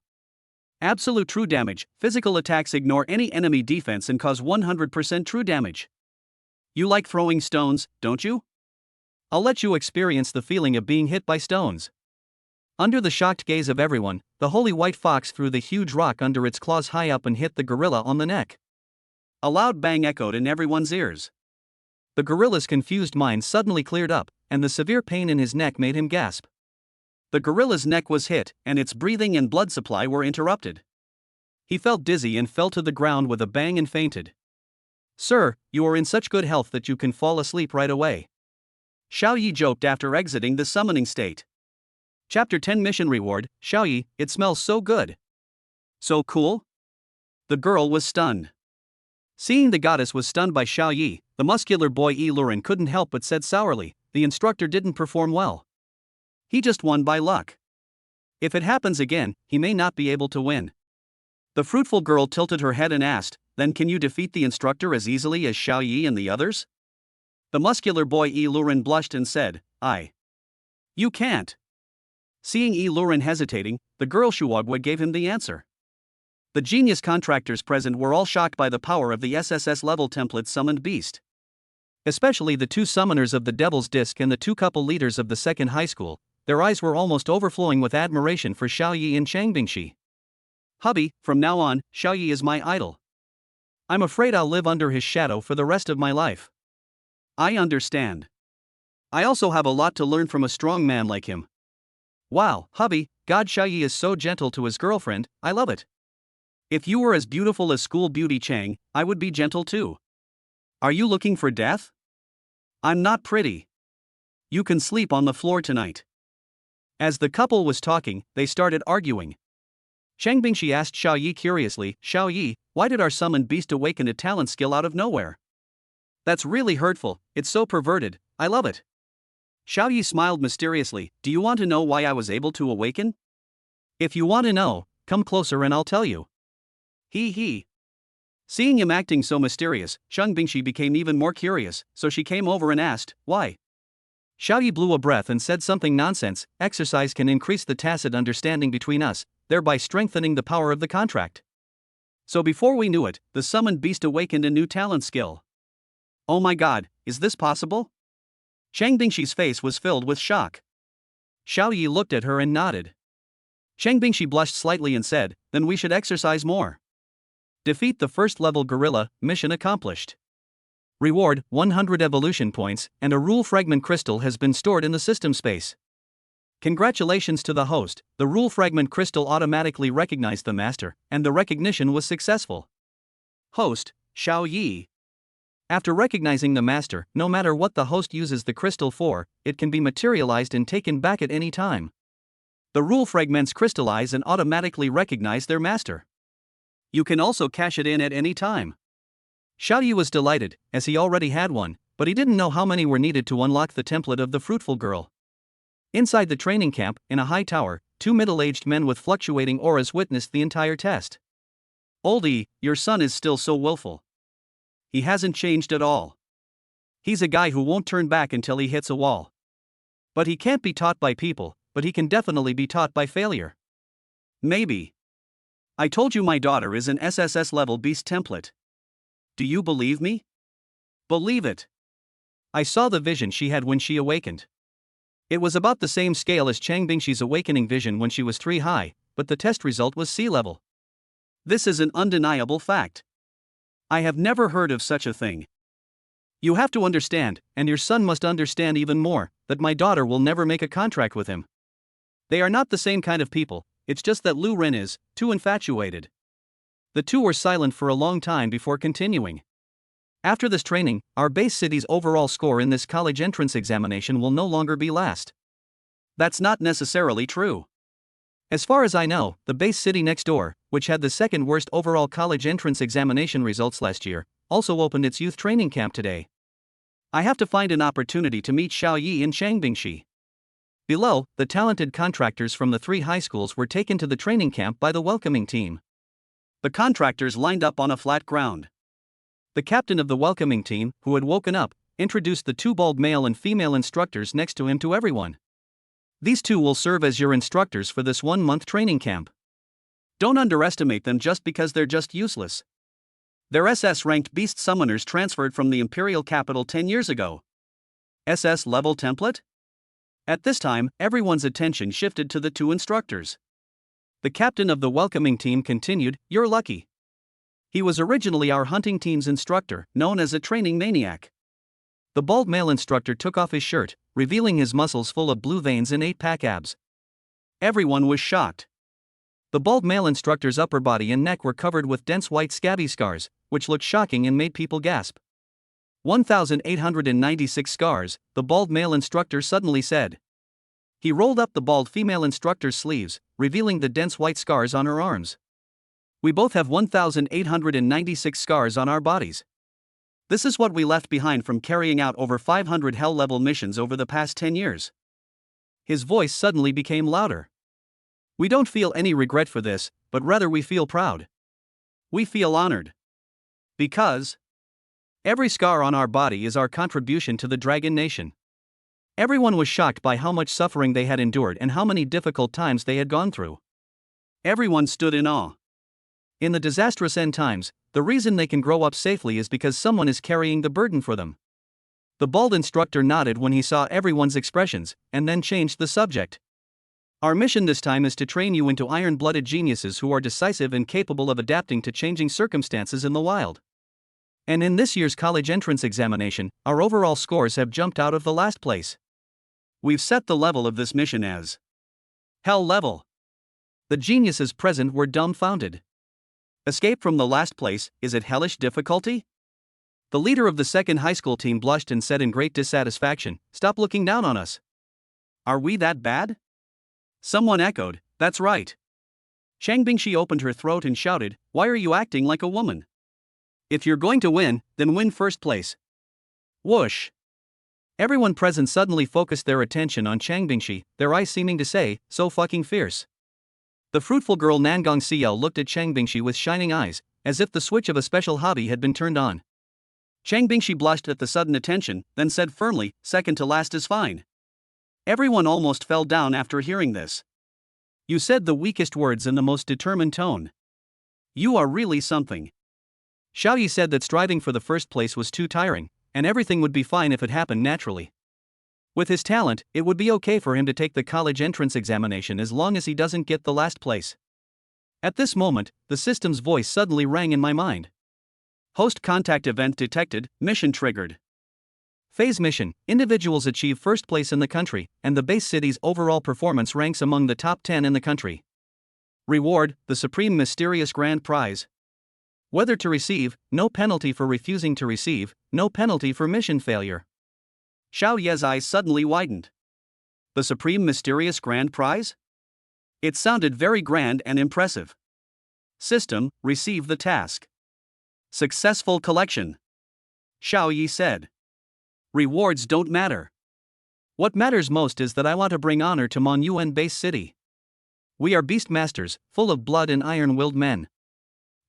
Absolute true damage. Physical attacks ignore any enemy defense and cause 100% true damage. You like throwing stones, don't you? I'll let you experience the feeling of being hit by stones. Under the shocked gaze of everyone, the holy white fox threw the huge rock under its claws high up and hit the gorilla on the neck. A loud bang echoed in everyone's ears. The gorilla's confused mind suddenly cleared up, and the severe pain in his neck made him gasp. The gorilla's neck was hit, and its breathing and blood supply were interrupted. He felt dizzy and fell to the ground with a bang and fainted. "Sir, you are in such good health that you can fall asleep right away," Xiaoyi joked after exiting the summoning state. Chapter 10 Mission Reward, Xiaoyi, it smells so good. So cool? The girl was stunned. Seeing the goddess was stunned by Xiaoyi, the muscular boy Yi Luren couldn't help but said sourly, "The instructor didn't perform well. He just won by luck. If it happens again, he may not be able to win." The fruitful girl tilted her head and asked, "Then can you defeat the instructor as easily as Xiaoyi and the others?" The muscular boy Yi Luren blushed and said, You can't." Seeing Yi Luren hesitating, the girl Shuagua gave him the answer. The genius contractors present were all shocked by the power of the SSS-level template summoned beast. Especially the two summoners of the Devil's Disc and the two couple leaders of the second high school, their eyes were almost overflowing with admiration for Xiaoyi and Chang Bingxi. "Hubby, from now on, Xiaoyi is my idol. I'm afraid I'll live under his shadow for the rest of my life." "I understand. I also have a lot to learn from a strong man like him." "Wow, hubby, God, Xiaoyi is so gentle to his girlfriend, I love it. If you were as beautiful as school beauty Chang, I would be gentle too. Are you looking for death? I'm not pretty. You can sleep on the floor tonight." As the couple was talking, they started arguing. Chang Bingxi asked Xiaoyi curiously, "Xiaoyi, why did our summoned beast awaken a talent skill out of nowhere? That's really hurtful, it's so perverted, I love it." Xiaoyi smiled mysteriously, "Do you want to know why I was able to awaken? If you want to know, come closer and I'll tell you." He. Seeing him acting so mysterious, Chang Bingshi became even more curious, so she came over and asked, why? Xiao Yi blew a breath and said something nonsense, exercise can increase the tacit understanding between us, thereby strengthening the power of the contract. So before we knew it, the summoned beast awakened a new talent skill. Oh my god, is this possible? Chang Bingshi's face was filled with shock. Xiao Yi looked at her and nodded. Chang Bingshi blushed slightly and said, then we should exercise more. Defeat the first level gorilla, mission accomplished. Reward, 100 evolution points, and a rule fragment crystal has been stored in the system space. Congratulations to the host, the rule fragment crystal automatically recognized the master, and the recognition was successful. Host, Xiao Yi. After recognizing the master, no matter what the host uses the crystal for, it can be materialized and taken back at any time. The rule fragments crystallize and automatically recognize their master. You can also cash it in at any time. Xiao Yi was delighted, as he already had one, but he didn't know how many were needed to unlock the template of the fruitful girl. Inside the training camp, in a high tower, two middle-aged men with fluctuating auras witnessed the entire test. Oldie, your son is still so willful. He hasn't changed at all. He's a guy who won't turn back until he hits a wall. But he can't be taught by people, but he can definitely be taught by failure. Maybe. I told you my daughter is an SSS-level beast template. Do you believe me? Believe it. I saw the vision she had when she awakened. It was about the same scale as Chang Bingshi's awakening vision when she was 3 high, but the test result was sea level. This is an undeniable fact. I have never heard of such a thing. You have to understand, and your son must understand even more, that my daughter will never make a contract with him. They are not the same kind of people, it's just that Lu Ren is too infatuated. The two were silent for a long time before continuing. After this training, our base city's overall score in this college entrance examination will no longer be last. That's not necessarily true. As far as I know, the base city next door, which had the second worst overall college entrance examination results last year, also opened its youth training camp today. I have to find an opportunity to meet Xiao Yi and Chang Bingshi. Below, the talented contractors from the 3 high schools were taken to the training camp by the welcoming team. The contractors lined up on a flat ground. The captain of the welcoming team, who had woken up, introduced the 2 bald male and female instructors next to him to everyone. These 2 will serve as your instructors for this 1-month training camp. Don't underestimate them just because they're just useless. They're SS-ranked beast summoners transferred from the imperial capital 10 years ago. SS-level template? At this time, everyone's attention shifted to the 2 instructors. The captain of the welcoming team continued, "You're lucky. He was originally our hunting team's instructor, known as a training maniac." The bald male instructor took off his shirt, revealing his muscles full of blue veins and 8-pack abs. Everyone was shocked. The bald male instructor's upper body and neck were covered with dense white scabby scars, which looked shocking and made people gasp. 1,896 scars, the bald male instructor suddenly said. He rolled up the bald female instructor's sleeves, revealing the dense white scars on her arms. We both have 1,896 scars on our bodies. This is what we left behind from carrying out over 500 hell-level missions over the past 10 years. His voice suddenly became louder. We don't feel any regret for this, but rather we feel proud. We feel honored. Because every scar on our body is our contribution to the Dragon Nation. Everyone was shocked by how much suffering they had endured and how many difficult times they had gone through. Everyone stood in awe. In the disastrous end times, the reason they can grow up safely is because someone is carrying the burden for them. The bald instructor nodded when he saw everyone's expressions, and then changed the subject. Our mission this time is to train you into iron-blooded geniuses who are decisive and capable of adapting to changing circumstances in the wild. And in this year's college entrance examination, our overall scores have jumped out of the last place. We've set the level of this mission as Hell level. The geniuses present were dumbfounded. Escape from the last place, is it hellish difficulty? The leader of the second high school team blushed and said in great dissatisfaction, "Stop looking down on us. Are we that bad?" Someone echoed, "That's right." Chang Bingshi opened her throat and shouted, "Why are you acting like a woman? If you're going to win, then win first place." Whoosh. Everyone present suddenly focused their attention on Chang Bingshi, their eyes seeming to say, "So fucking fierce." The fruitful girl Nangong Xiao looked at Chang Bingshi with shining eyes, as if the switch of a special hobby had been turned on. Chang Bingshi blushed at the sudden attention, then said firmly, "Second to last is fine." Everyone almost fell down after hearing this. "You said the weakest words in the most determined tone. You are really something." Xiao Yi said that striving for the first place was too tiring, and everything would be fine if it happened naturally. With his talent, it would be okay for him to take the college entrance examination as long as he doesn't get the last place. At this moment, the system's voice suddenly rang in my mind. Host contact event detected, mission triggered. Phase mission, individuals achieve first place in the country, and the base city's overall performance ranks among the top 10 in the country. Reward, the supreme mysterious grand prize. Whether to receive, no penalty for refusing to receive, no penalty for mission failure. Xiao Ye's eyes suddenly widened. The supreme mysterious grand prize? It sounded very grand and impressive. System, receive the task. Successful collection. Xiao Yi said. Rewards don't matter. What matters most is that I want to bring honor to Mon Yuan base city. We are beast masters, full of blood and iron-willed men.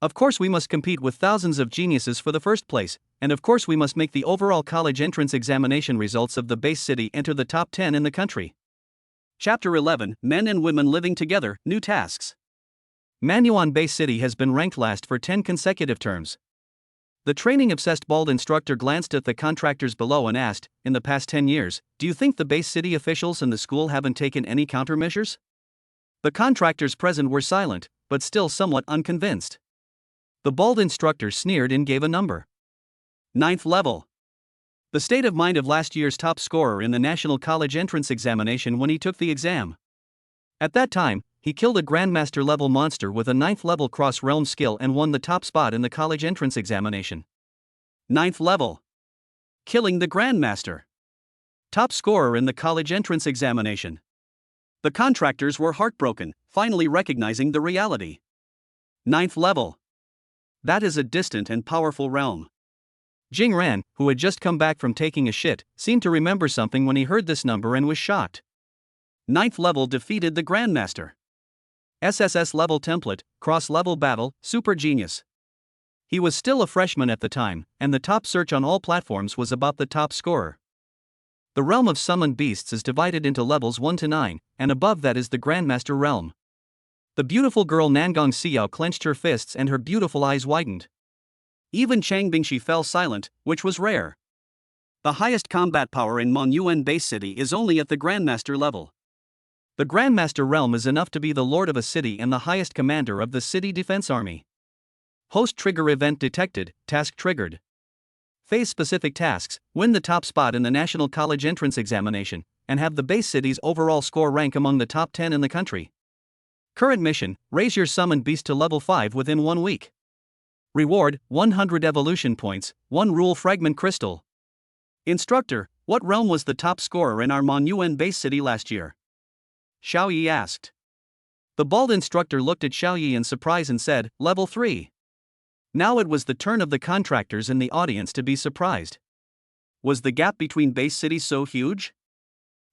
Of course we must compete with thousands of geniuses for the first place, and of course we must make the overall college entrance examination results of the base city enter the top 10 in the country. Chapter 11, Men and Women Living Together, New Tasks. Manyuan base city has been ranked last for 10 consecutive terms. The training-obsessed bald instructor glanced at the contractors below and asked, in the past 10 years, do you think the base city officials and the school haven't taken any countermeasures? The contractors present were silent, but still somewhat unconvinced. The bald instructor sneered and gave a number. 9th level. The state of mind of last year's top scorer in the National College Entrance Examination when he took the exam. At that time, he killed a Grandmaster level monster with a 9th level cross-realm skill and won the top spot in the college entrance examination. 9th level. Killing the Grandmaster. Top scorer in the college entrance examination. The contractors were heartbroken, finally recognizing the reality. 9th level. That is a distant and powerful realm. Jing Ran, who had just come back from taking a shit, seemed to remember something when he heard this number and was shocked. 9th level defeated the Grandmaster. SSS-level template, cross-level battle, super genius. He was still a freshman at the time, and the top search on all platforms was about the top scorer. The realm of summoned beasts is divided into levels 1 to 9, and above that is the Grandmaster realm. The beautiful girl Nangong Xiao clenched her fists and her beautiful eyes widened. Even Chang Bingshi fell silent, which was rare. The highest combat power in Mon Yuan base city is only at the Grandmaster level. The Grandmaster realm is enough to be the lord of a city and the highest commander of the city defense army. Host trigger event detected, task triggered. Phase-specific tasks, win the top spot in the National College Entrance Examination, and have the base city's overall score rank among the top 10 in the country. Current mission, raise your summoned beast to level 5 within 1 week. Reward, 100 evolution points, 1 rule fragment crystal. Instructor, what realm was the top scorer in our Mon Yuan base city last year? Xiao Yi asked. The bald instructor looked at Xiao Yi in surprise and said, level 3. Now it was the turn of the contractors in the audience to be surprised. Was the gap between base cities so huge?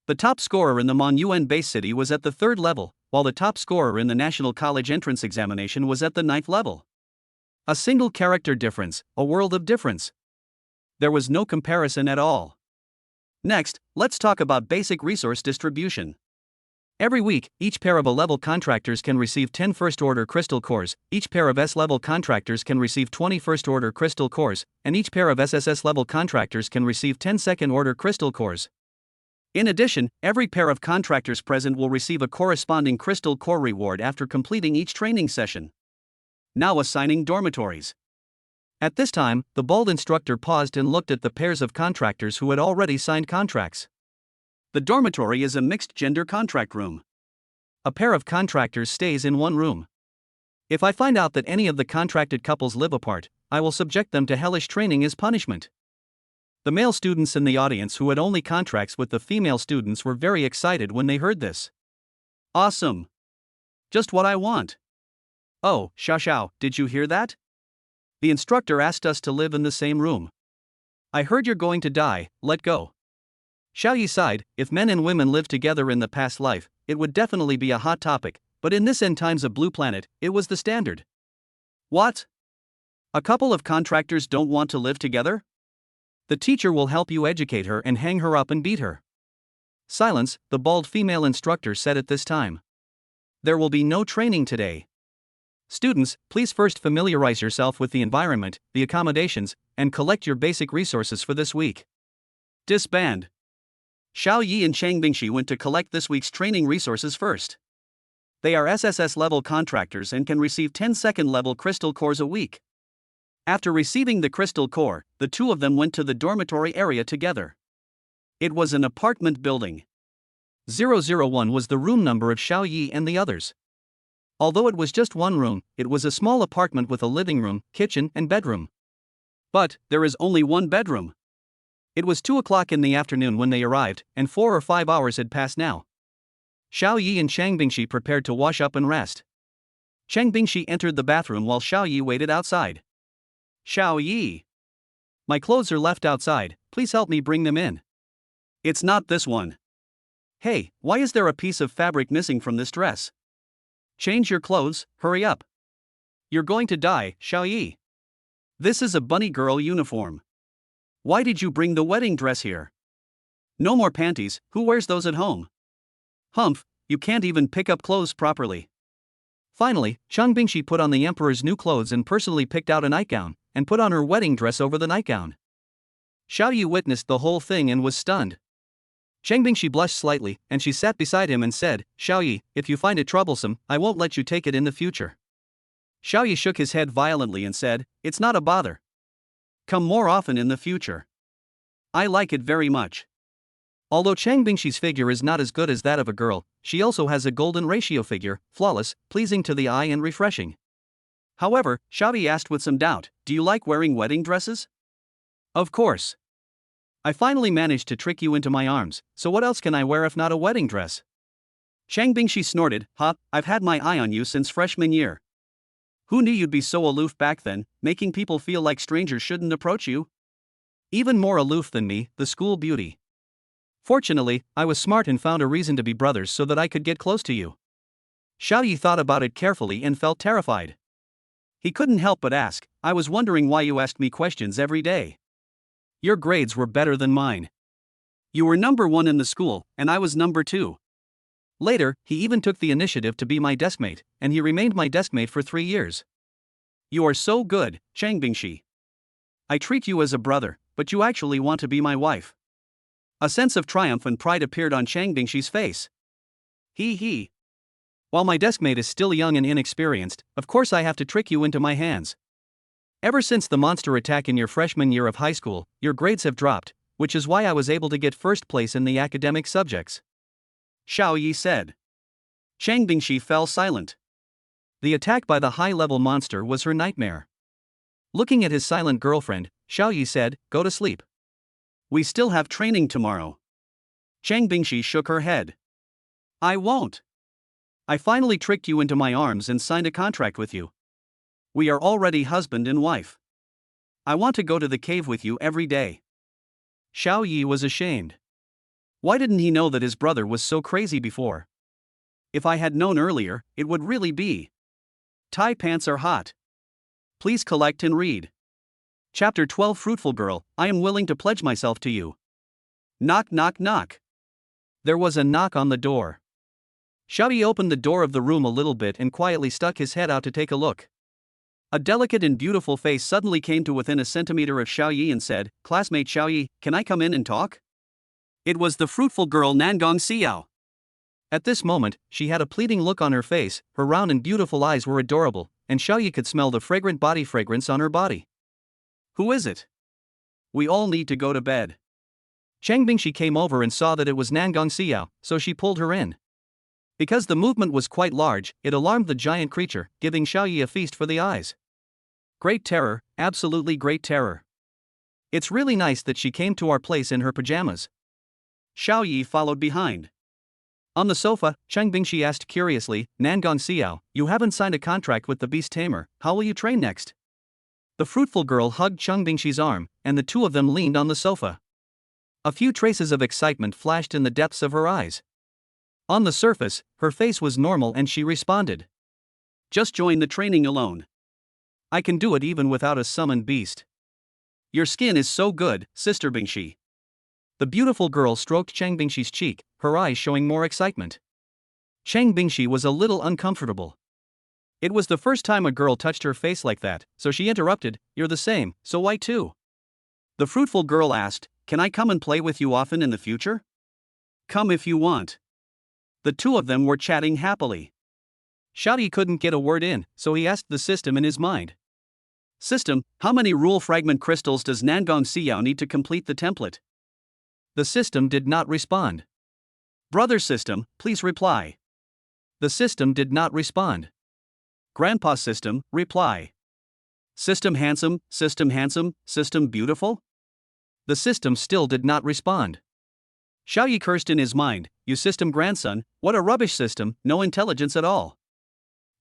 The top scorer in the Mon Yuan base city was at the 3rd level, while the top scorer in the National College Entrance Examination was at the 9th level. A single character difference, a world of difference. There was no comparison at all. Next, let's talk about basic resource distribution. Every week, each pair of A-level contractors can receive 10 first-order crystal cores, each pair of S-level contractors can receive 20 first-order crystal cores, and each pair of SSS-level contractors can receive 10 second-order crystal cores. In addition, every pair of contractors present will receive a corresponding crystal core reward after completing each training session. Now assigning dormitories. At this time, the bald instructor paused and looked at the pairs of contractors who had already signed contracts. The dormitory is a mixed-gender contract room. A pair of contractors stays in one room. If I find out that any of the contracted couples live apart, I will subject them to hellish training as punishment. The male students in the audience who had only contracts with the female students were very excited when they heard this. Awesome! Just what I want. Oh, Xiao, did you hear that? The instructor asked us to live in the same room. I heard you're going to die, let go. Xiao Yi sighed. If men and women lived together in the past life, it would definitely be a hot topic, but in this end times of Blue Planet, it was the standard. What? A couple of contractors don't want to live together? The teacher will help you educate her and hang her up and beat her. Silence, the bald female instructor said at this time. There will be no training today. Students, please first familiarize yourself with the environment, the accommodations, and collect your basic resources for this week. Disband. Xiao Yi and Chang Bingxi went to collect this week's training resources first. They are SSS-level contractors and can receive 10 second-level crystal cores a week. After receiving the crystal core, the two of them went to the dormitory area together. It was an apartment building. 001 was the room number of Xiao Yi and the others. Although it was just one room, it was a small apartment with a living room, kitchen, and bedroom. But there is only one bedroom. It was 2 o'clock in the afternoon when they arrived, and 4 or 5 hours had passed now. Xiao Yi and Chang Bingxi prepared to wash up and rest. Chang Bingxi entered the bathroom while Xiao Yi waited outside. Xiao Yi. My clothes are left outside, please help me bring them in. It's not this one. Hey, why is there a piece of fabric missing from this dress? Change your clothes, hurry up. You're going to die, Xiao Yi. This is a bunny girl uniform. Why did you bring the wedding dress here? No more panties, who wears those at home? Humph, you can't even pick up clothes properly. Finally, Chang Bingxi put on the emperor's new clothes and personally picked out a nightgown, and put on her wedding dress over the nightgown. Xiao Yi witnessed the whole thing and was stunned. Chang Bingxi blushed slightly, and she sat beside him and said, Xiao Yi, if you find it troublesome, I won't let you take it in the future. Xiao Yi shook his head violently and said, it's not a bother. Come more often in the future. I like it very much. Although Chang Bingxi's figure is not as good as that of a girl, she also has a golden ratio figure, flawless, pleasing to the eye and refreshing. However, Xiao Yi asked with some doubt, do you like wearing wedding dresses? Of course. I finally managed to trick you into my arms, so what else can I wear if not a wedding dress? Chang Bingxi snorted, I've had my eye on you since freshman year. Who knew you'd be so aloof back then, making people feel like strangers shouldn't approach you? Even more aloof than me, the school beauty. Fortunately, I was smart and found a reason to be brothers so that I could get close to you. Xiao Yi thought about it carefully and felt terrified. He couldn't help but ask, I was wondering why you asked me questions every day. Your grades were better than mine. You were number 1 in the school, and I was number 2. Later, he even took the initiative to be my deskmate, and he remained my deskmate for 3 years. You are so good, Chang Bingxi. I treat you as a brother, but you actually want to be my wife. A sense of triumph and pride appeared on Chang Bingxi's face. He. While my deskmate is still young and inexperienced, of course I have to trick you into my hands. Ever since the monster attack in your freshman year of high school, your grades have dropped, which is why I was able to get first place in the academic subjects. Xiao Yi said. Chang Bingxi fell silent. The attack by the high-level monster was her nightmare. Looking at his silent girlfriend, Xiao Yi said, go to sleep. We still have training tomorrow. Chang Bingxi shook her head. I won't. I finally tricked you into my arms and signed a contract with you. We are already husband and wife. I want to go to the cave with you every day. Xiao Yi was ashamed. Why didn't he know that his brother was so crazy before? If I had known earlier, it would really be. Tie pants are hot. Please collect and read. Chapter 12 Fruitful Girl, I am willing to pledge myself to you. Knock knock knock. There was a knock on the door. Xiao Yi opened the door of the room a little bit and quietly stuck his head out to take a look. A delicate and beautiful face suddenly came to within a centimeter of Xiao Yi and said, Classmate Xiao Yi, can I come in and talk? It was the fruitful girl Nangong Xiao. At this moment, she had a pleading look on her face, her round and beautiful eyes were adorable, and Xiao Yi could smell the fragrant body fragrance on her body. Who is it? We all need to go to bed. Chang Bingxi came over and saw that it was Nangong Xiao, so she pulled her in. Because the movement was quite large, it alarmed the giant creature, giving Xiao Yi a feast for the eyes. Great terror, absolutely great terror. It's really nice that she came to our place in her pajamas. Xiao Yi followed behind. On the sofa, Chang Bingxi asked curiously, Nangong Xiao, you haven't signed a contract with the beast tamer, how will you train next? The fruitful girl hugged Chang Bingxi's arm, and the two of them leaned on the sofa. A few traces of excitement flashed in the depths of her eyes. On the surface, her face was normal and she responded. Just join the training alone. I can do it even without a summoned beast. Your skin is so good, Sister Bingshi. The beautiful girl stroked Chang Bingshi's cheek, her eyes showing more excitement. Chang Bingshi was a little uncomfortable. It was the first time a girl touched her face like that, so she interrupted, "You're the same, so why too?" The fruitful girl asked, "Can I come and play with you often in the future?" "Come if you want." The two of them were chatting happily. Xiaoyi couldn't get a word in, so he asked the system in his mind. "System, how many rule fragment crystals does Nangong Xiao need to complete the template?" The system did not respond. "Brother system, please reply." The system did not respond. "Grandpa system, reply." System handsome, system beautiful? The system still did not respond. Xiaoyi cursed in his mind, "You system grandson, what a rubbish system, no intelligence at all."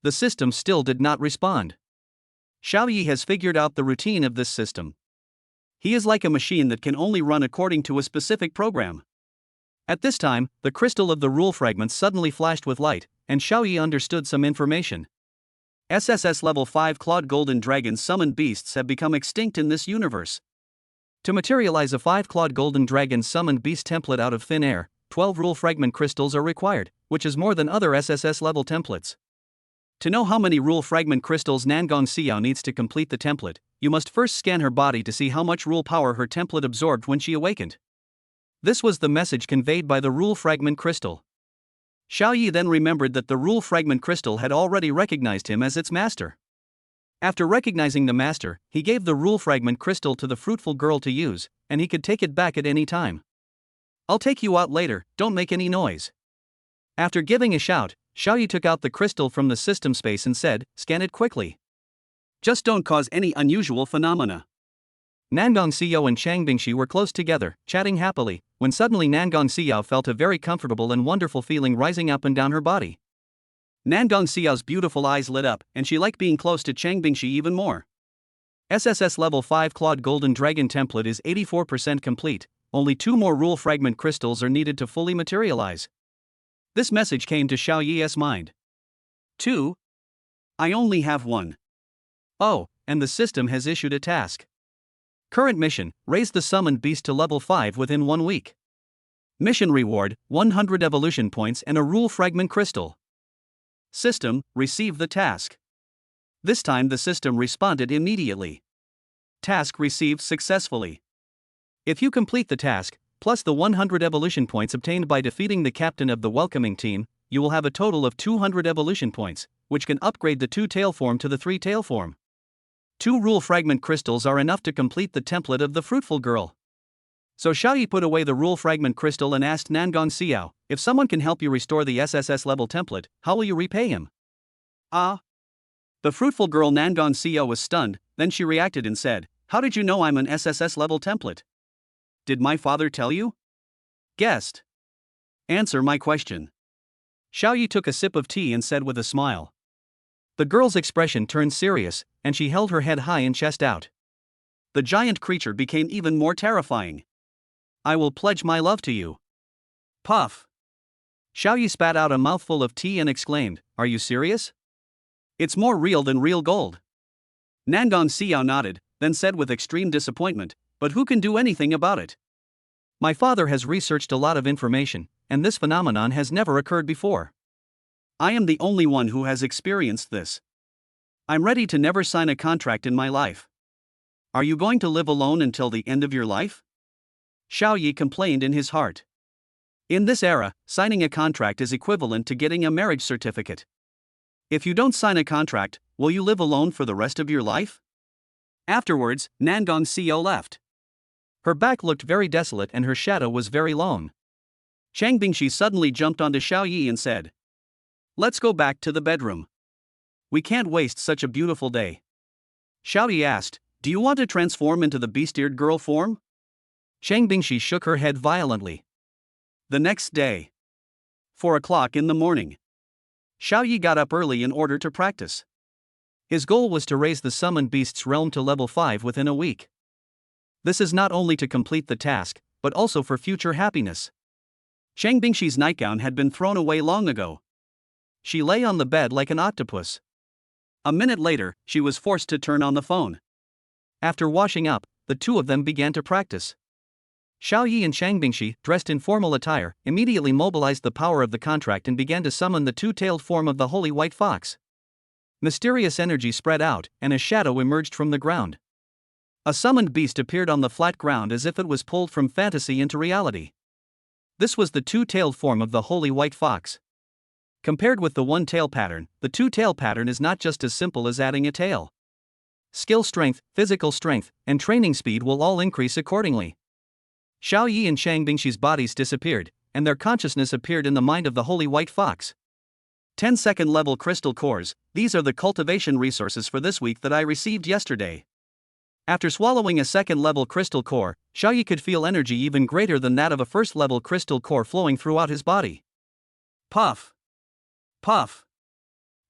The system still did not respond. Xiaoyi has figured out the routine of this system. He is like a machine that can only run according to a specific program. At this time, the crystal of the rule fragments suddenly flashed with light, and Xiaoyi understood some information. SSS level 5 clawed golden dragons summoned beasts have become extinct in this universe. To materialize a 5-clawed golden dragon summoned beast template out of thin air, 12 rule fragment crystals are required, which is more than other SSS level templates. To know how many rule fragment crystals Nangong Xiao needs to complete the template, you must first scan her body to see how much rule power her template absorbed when she awakened. This was the message conveyed by the rule fragment crystal. Xiaoyi then remembered that the rule fragment crystal had already recognized him as its master. After recognizing the master, he gave the rule fragment crystal to the fruitful girl to use, and he could take it back at any time. "I'll take you out later, don't make any noise." After giving a shout, Xiaoyi took out the crystal from the system space and said, "Scan it quickly. Just don't cause any unusual phenomena." Nangong Xiao and Chang Bingshi were close together, chatting happily, when suddenly Nangong Xiao felt a very comfortable and wonderful feeling rising up and down her body. Nangong Xiao's beautiful eyes lit up, and she liked being close to Chang Bingshi even more. SSS level 5 clawed golden dragon template is 84% complete, only 2 more rule fragment crystals are needed to fully materialize. This message came to Xiao Yi's mind. 2? I only have 1. Oh, and the system has issued a task. Current mission, raise the summoned beast to level 5 within 1 week. Mission reward, 100 evolution points and a rule fragment crystal. System, receive the task. This time the system responded immediately. Task received successfully. If you complete the task, plus the 100 evolution points obtained by defeating the captain of the welcoming team, you will have a total of 200 evolution points, which can upgrade the 2-tail form to the 3-tail form. 2 rule fragment crystals are enough to complete the template of the fruitful girl. So Xiaoyi put away the rule fragment crystal and asked Nangong Xiao, "If someone can help you restore the SSS level template, how will you repay him?" "Ah." The fruitful girl Nangong Xiao was stunned, then she reacted and said, "How did you know I'm an SSS level template? Did my father tell you?" "Guessed." "Answer my question." Xiaoyi took a sip of tea and said with a smile. The girl's expression turned serious, and she held her head high and chest out. The giant creature became even more terrifying. "I will pledge my love to you." Puff. Xiaoyi spat out a mouthful of tea and exclaimed, "Are you serious? It's more real than real gold." Nangong Xiao nodded, then said with extreme disappointment, "But who can do anything about it? My father has researched a lot of information, and this phenomenon has never occurred before. I am the only one who has experienced this. I'm ready to never sign a contract in my life." "Are you going to live alone until the end of your life?" Xiaoyi complained in his heart. In this era, signing a contract is equivalent to getting a marriage certificate. If you don't sign a contract, will you live alone for the rest of your life? Afterwards, Nangong Xiao left. Her back looked very desolate and her shadow was very lone. Chang Bingshi suddenly jumped onto Xiaoyi and said, "Let's go back to the bedroom. We can't waste such a beautiful day." Xiaoyi asked, "Do you want to transform into the beast-eared girl form?" Chang Bingshi shook her head violently. The next day, 4 o'clock in the morning, Xiaoyi got up early in order to practice. His goal was to raise the summoned beast's realm to level 5 within a week. This is not only to complete the task, but also for future happiness. Chang Bingshi's nightgown had been thrown away long ago. She lay on the bed like an octopus. A minute later, she was forced to turn on the phone. After washing up, the two of them began to practice. Xiao Yi and Shang Bingxi, dressed in formal attire, immediately mobilized the power of the contract and began to summon the two-tailed form of the holy white fox. Mysterious energy spread out, and a shadow emerged from the ground. A summoned beast appeared on the flat ground as if it was pulled from fantasy into reality. This was the two-tailed form of the holy white fox. Compared with the one-tail pattern, the two-tail pattern is not just as simple as adding a tail. Skill strength, physical strength, and training speed will all increase accordingly. Xiao Yi and Shang Bingxi's bodies disappeared, and their consciousness appeared in the mind of the holy white fox. 10 second-level crystal cores, these are the cultivation resources for this week that I received yesterday. After swallowing a second-level crystal core, Xiao Yi could feel energy even greater than that of a first-level crystal core flowing throughout his body. Puff! Puff!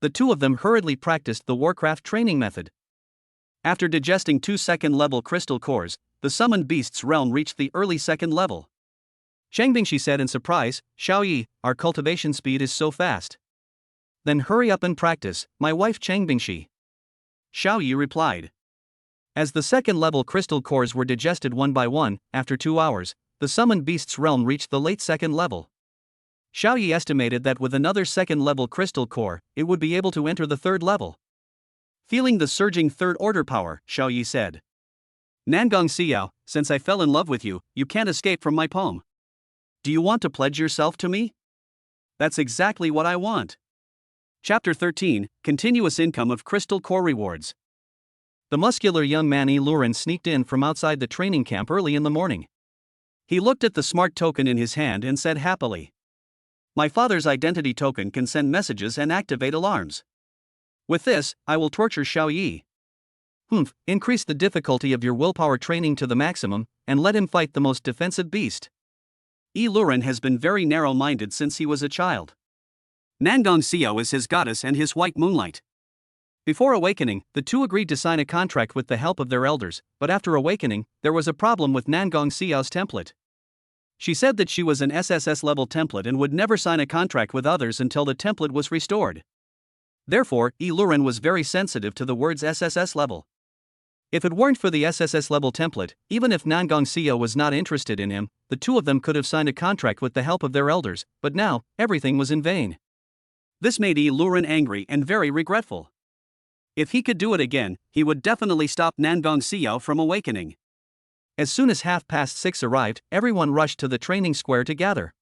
The two of them hurriedly practiced the Warcraft training method. After digesting 2 second-level crystal cores, the summoned beast's realm reached the early second level. Shang Bingxi said in surprise, "Xiao Yi, our cultivation speed is so fast." "Then hurry up and practice, my wife Shang Bingxi." Xiao Yi replied. As the second-level crystal cores were digested one by one, after 2 hours, the summoned beast's realm reached the late second level. Xiao Yi estimated that with another second-level crystal core, it would be able to enter the third level. Feeling the surging third-order power, Xiao Yi said, "Nangong Xiao, since I fell in love with you, you can't escape from my palm. Do you want to pledge yourself to me?" "That's exactly what I want." Chapter 13, Continuous Income of Crystal Core Rewards. The muscular young man Yi Luren sneaked in from outside the training camp early in the morning. He looked at the smart token in his hand and said happily, "My father's identity token can send messages and activate alarms. With this, I will torture Xiao Yi. Increase the difficulty of your willpower training to the maximum, and let him fight the most defensive beast." Yi Luren has been very narrow-minded since he was a child. Nangong Xiao is his goddess and his white moonlight. Before awakening, the two agreed to sign a contract with the help of their elders, but after awakening, there was a problem with Nangong Xiao's template. She said that she was an SSS-level template and would never sign a contract with others until the template was restored. Therefore, Yi Luren was very sensitive to the words SSS-level. If it weren't for the SSS-level template, even if Nangong Xiao was not interested in him, the two of them could have signed a contract with the help of their elders, but now, everything was in vain. This made Yi Luren angry and very regretful. If he could do it again, he would definitely stop Nangong Xiao from awakening. As soon as 6:30 arrived, everyone rushed to the training square to gather.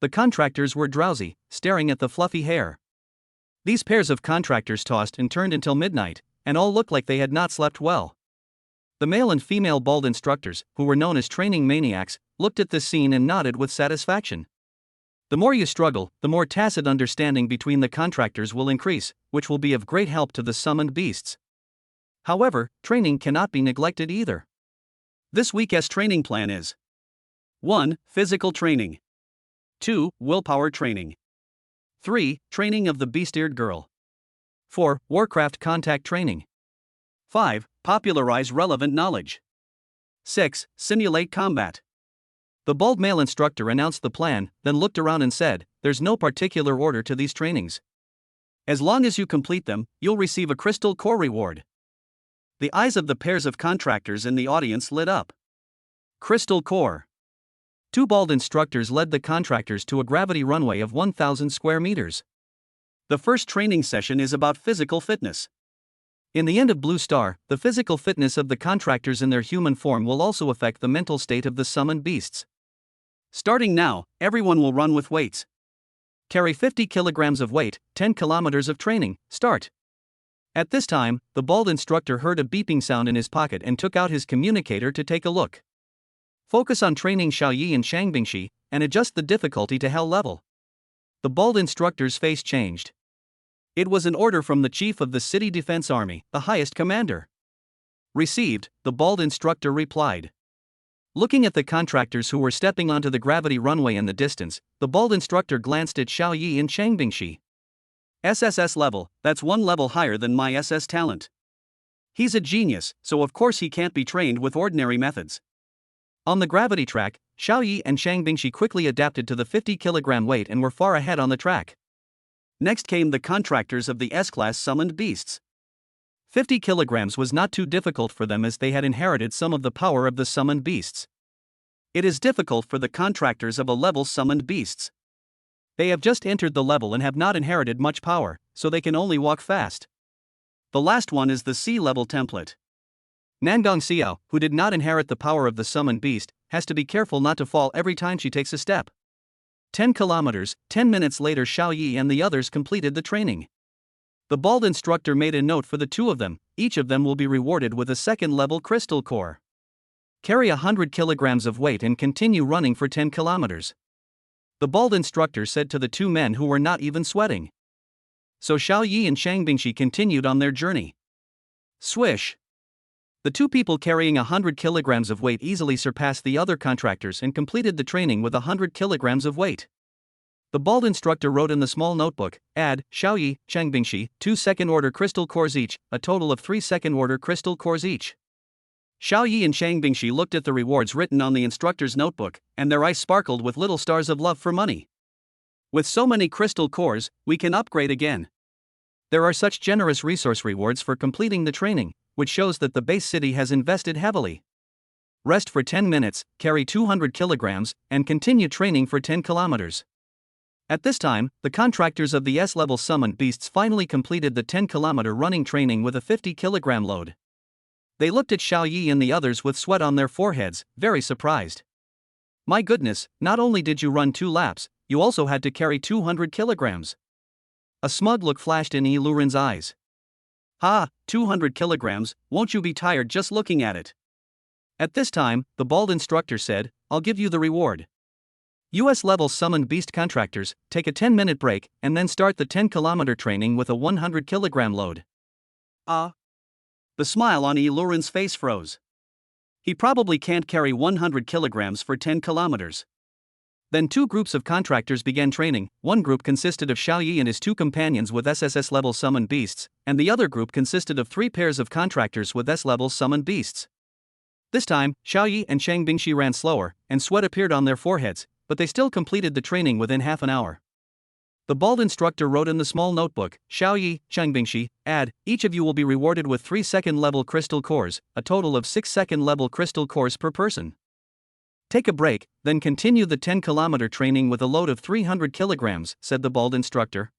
The contractors were drowsy, staring at the fluffy hair. These pairs of contractors tossed and turned until midnight, and all looked like they had not slept well. The male and female bald instructors, who were known as training maniacs, looked at this scene and nodded with satisfaction. The more you struggle, the more tacit understanding between the contractors will increase, which will be of great help to the summoned beasts. However, training cannot be neglected either. This week's training plan is 1. Physical training. 2. Willpower training. 3. Training of the beast-eared girl. 4. Warcraft contact training. 5. Popularize relevant knowledge. 6. Simulate combat. The bald male instructor announced the plan, then looked around and said, "There's no particular order to these trainings. As long as you complete them, you'll receive a crystal core reward." The eyes of the pairs of contractors in the audience lit up. Crystal core. 2 bald instructors led the contractors to a gravity runway of 1,000 square meters. The first training session is about physical fitness. In the end of Blue Star, the physical fitness of the contractors in their human form will also affect the mental state of the summoned beasts. Starting now, everyone will run with weights. Carry 50 kilograms of weight, 10 kilometers of training, start. At this time, the bald instructor heard a beeping sound in his pocket and took out his communicator to take a look. Focus on training Xiao Yi and Shang Bingxi, and adjust the difficulty to hell level. The bald instructor's face changed. It was an order from the chief of the City Defense Army, the highest commander. Received, the bald instructor replied. Looking at the contractors who were stepping onto the gravity runway in the distance, the bald instructor glanced at Xiao Yi and Shang Bingxi. SSS level, that's 1 level higher than my SS talent. He's a genius, so of course he can't be trained with ordinary methods. On the gravity track, Xiao Yi and Shang Bingxi quickly adapted to the 50-kilogram weight and were far ahead on the track. Next came the contractors of the S-class summoned beasts. 50 kilograms was not too difficult for them as they had inherited some of the power of the summoned beasts. It is difficult for the contractors of a level summoned beasts. They have just entered the level and have not inherited much power, so they can only walk fast. The last one is the C-level template. Nangong Xiao, who did not inherit the power of the summoned beast, has to be careful not to fall every time she takes a step. 10 kilometers, 10 minutes later Xiao Yi and the others completed the training. The bald instructor made a note for the two of them, each of them will be rewarded with a second-level crystal core. Carry 100 kilograms of weight and continue running for 10 kilometers. The bald instructor said to the two men who were not even sweating. So Xiao Yi and Shang Bingxi continued on their journey. Swish! The two people carrying 100 kilograms of weight easily surpassed the other contractors and completed the training with 100 kilograms of weight. The bald instructor wrote in the small notebook, add, Xiao Yi, Shang Bingxi, 2 second-order crystal cores each, a total of 3 second-order crystal cores each. Xiao Yi and Shang Bingxi looked at the rewards written on the instructor's notebook, and their eyes sparkled with little stars of love for money. With so many crystal cores, we can upgrade again. There are such generous resource rewards for completing the training, which shows that the base city has invested heavily. Rest for 10 minutes, carry 200 kilograms, and continue training for 10 kilometers. At this time, the contractors of the S-level summoned beasts finally completed the 10-kilometer running training with a 50-kilogram load. They looked at Xiao Yi and the others with sweat on their foreheads, very surprised. My goodness, not only did you run 2 laps, you also had to carry 200 kilograms. A smug look flashed in Yi Lurin's eyes. Ha, 200 kilograms, won't you be tired just looking at it? At this time, the bald instructor said, I'll give you the reward. US-level summoned beast contractors, take a 10-minute break, and then start the 10-kilometer training with a 100-kilogram load. The smile on Yi Lurin's face froze. He probably can't carry 100 kilograms for 10 kilometers. Then 2 groups of contractors began training. One group consisted of Xiao Yi and his 2 companions with SSS-level summoned beasts, and the other group consisted of 3 pairs of contractors with S-level summoned beasts. This time, Xiao Yi and Shang Bingxi ran slower, and sweat appeared on their foreheads, but they still completed the training within half an hour. The bald instructor wrote in the small notebook, Xiao Yi, Shang Bingxi, add, each of you will be rewarded with 3 second-level crystal cores, a total of 6 second-level crystal cores per person. Take a break, then continue the 10-kilometer training with a load of 300 kilograms, said the bald instructor.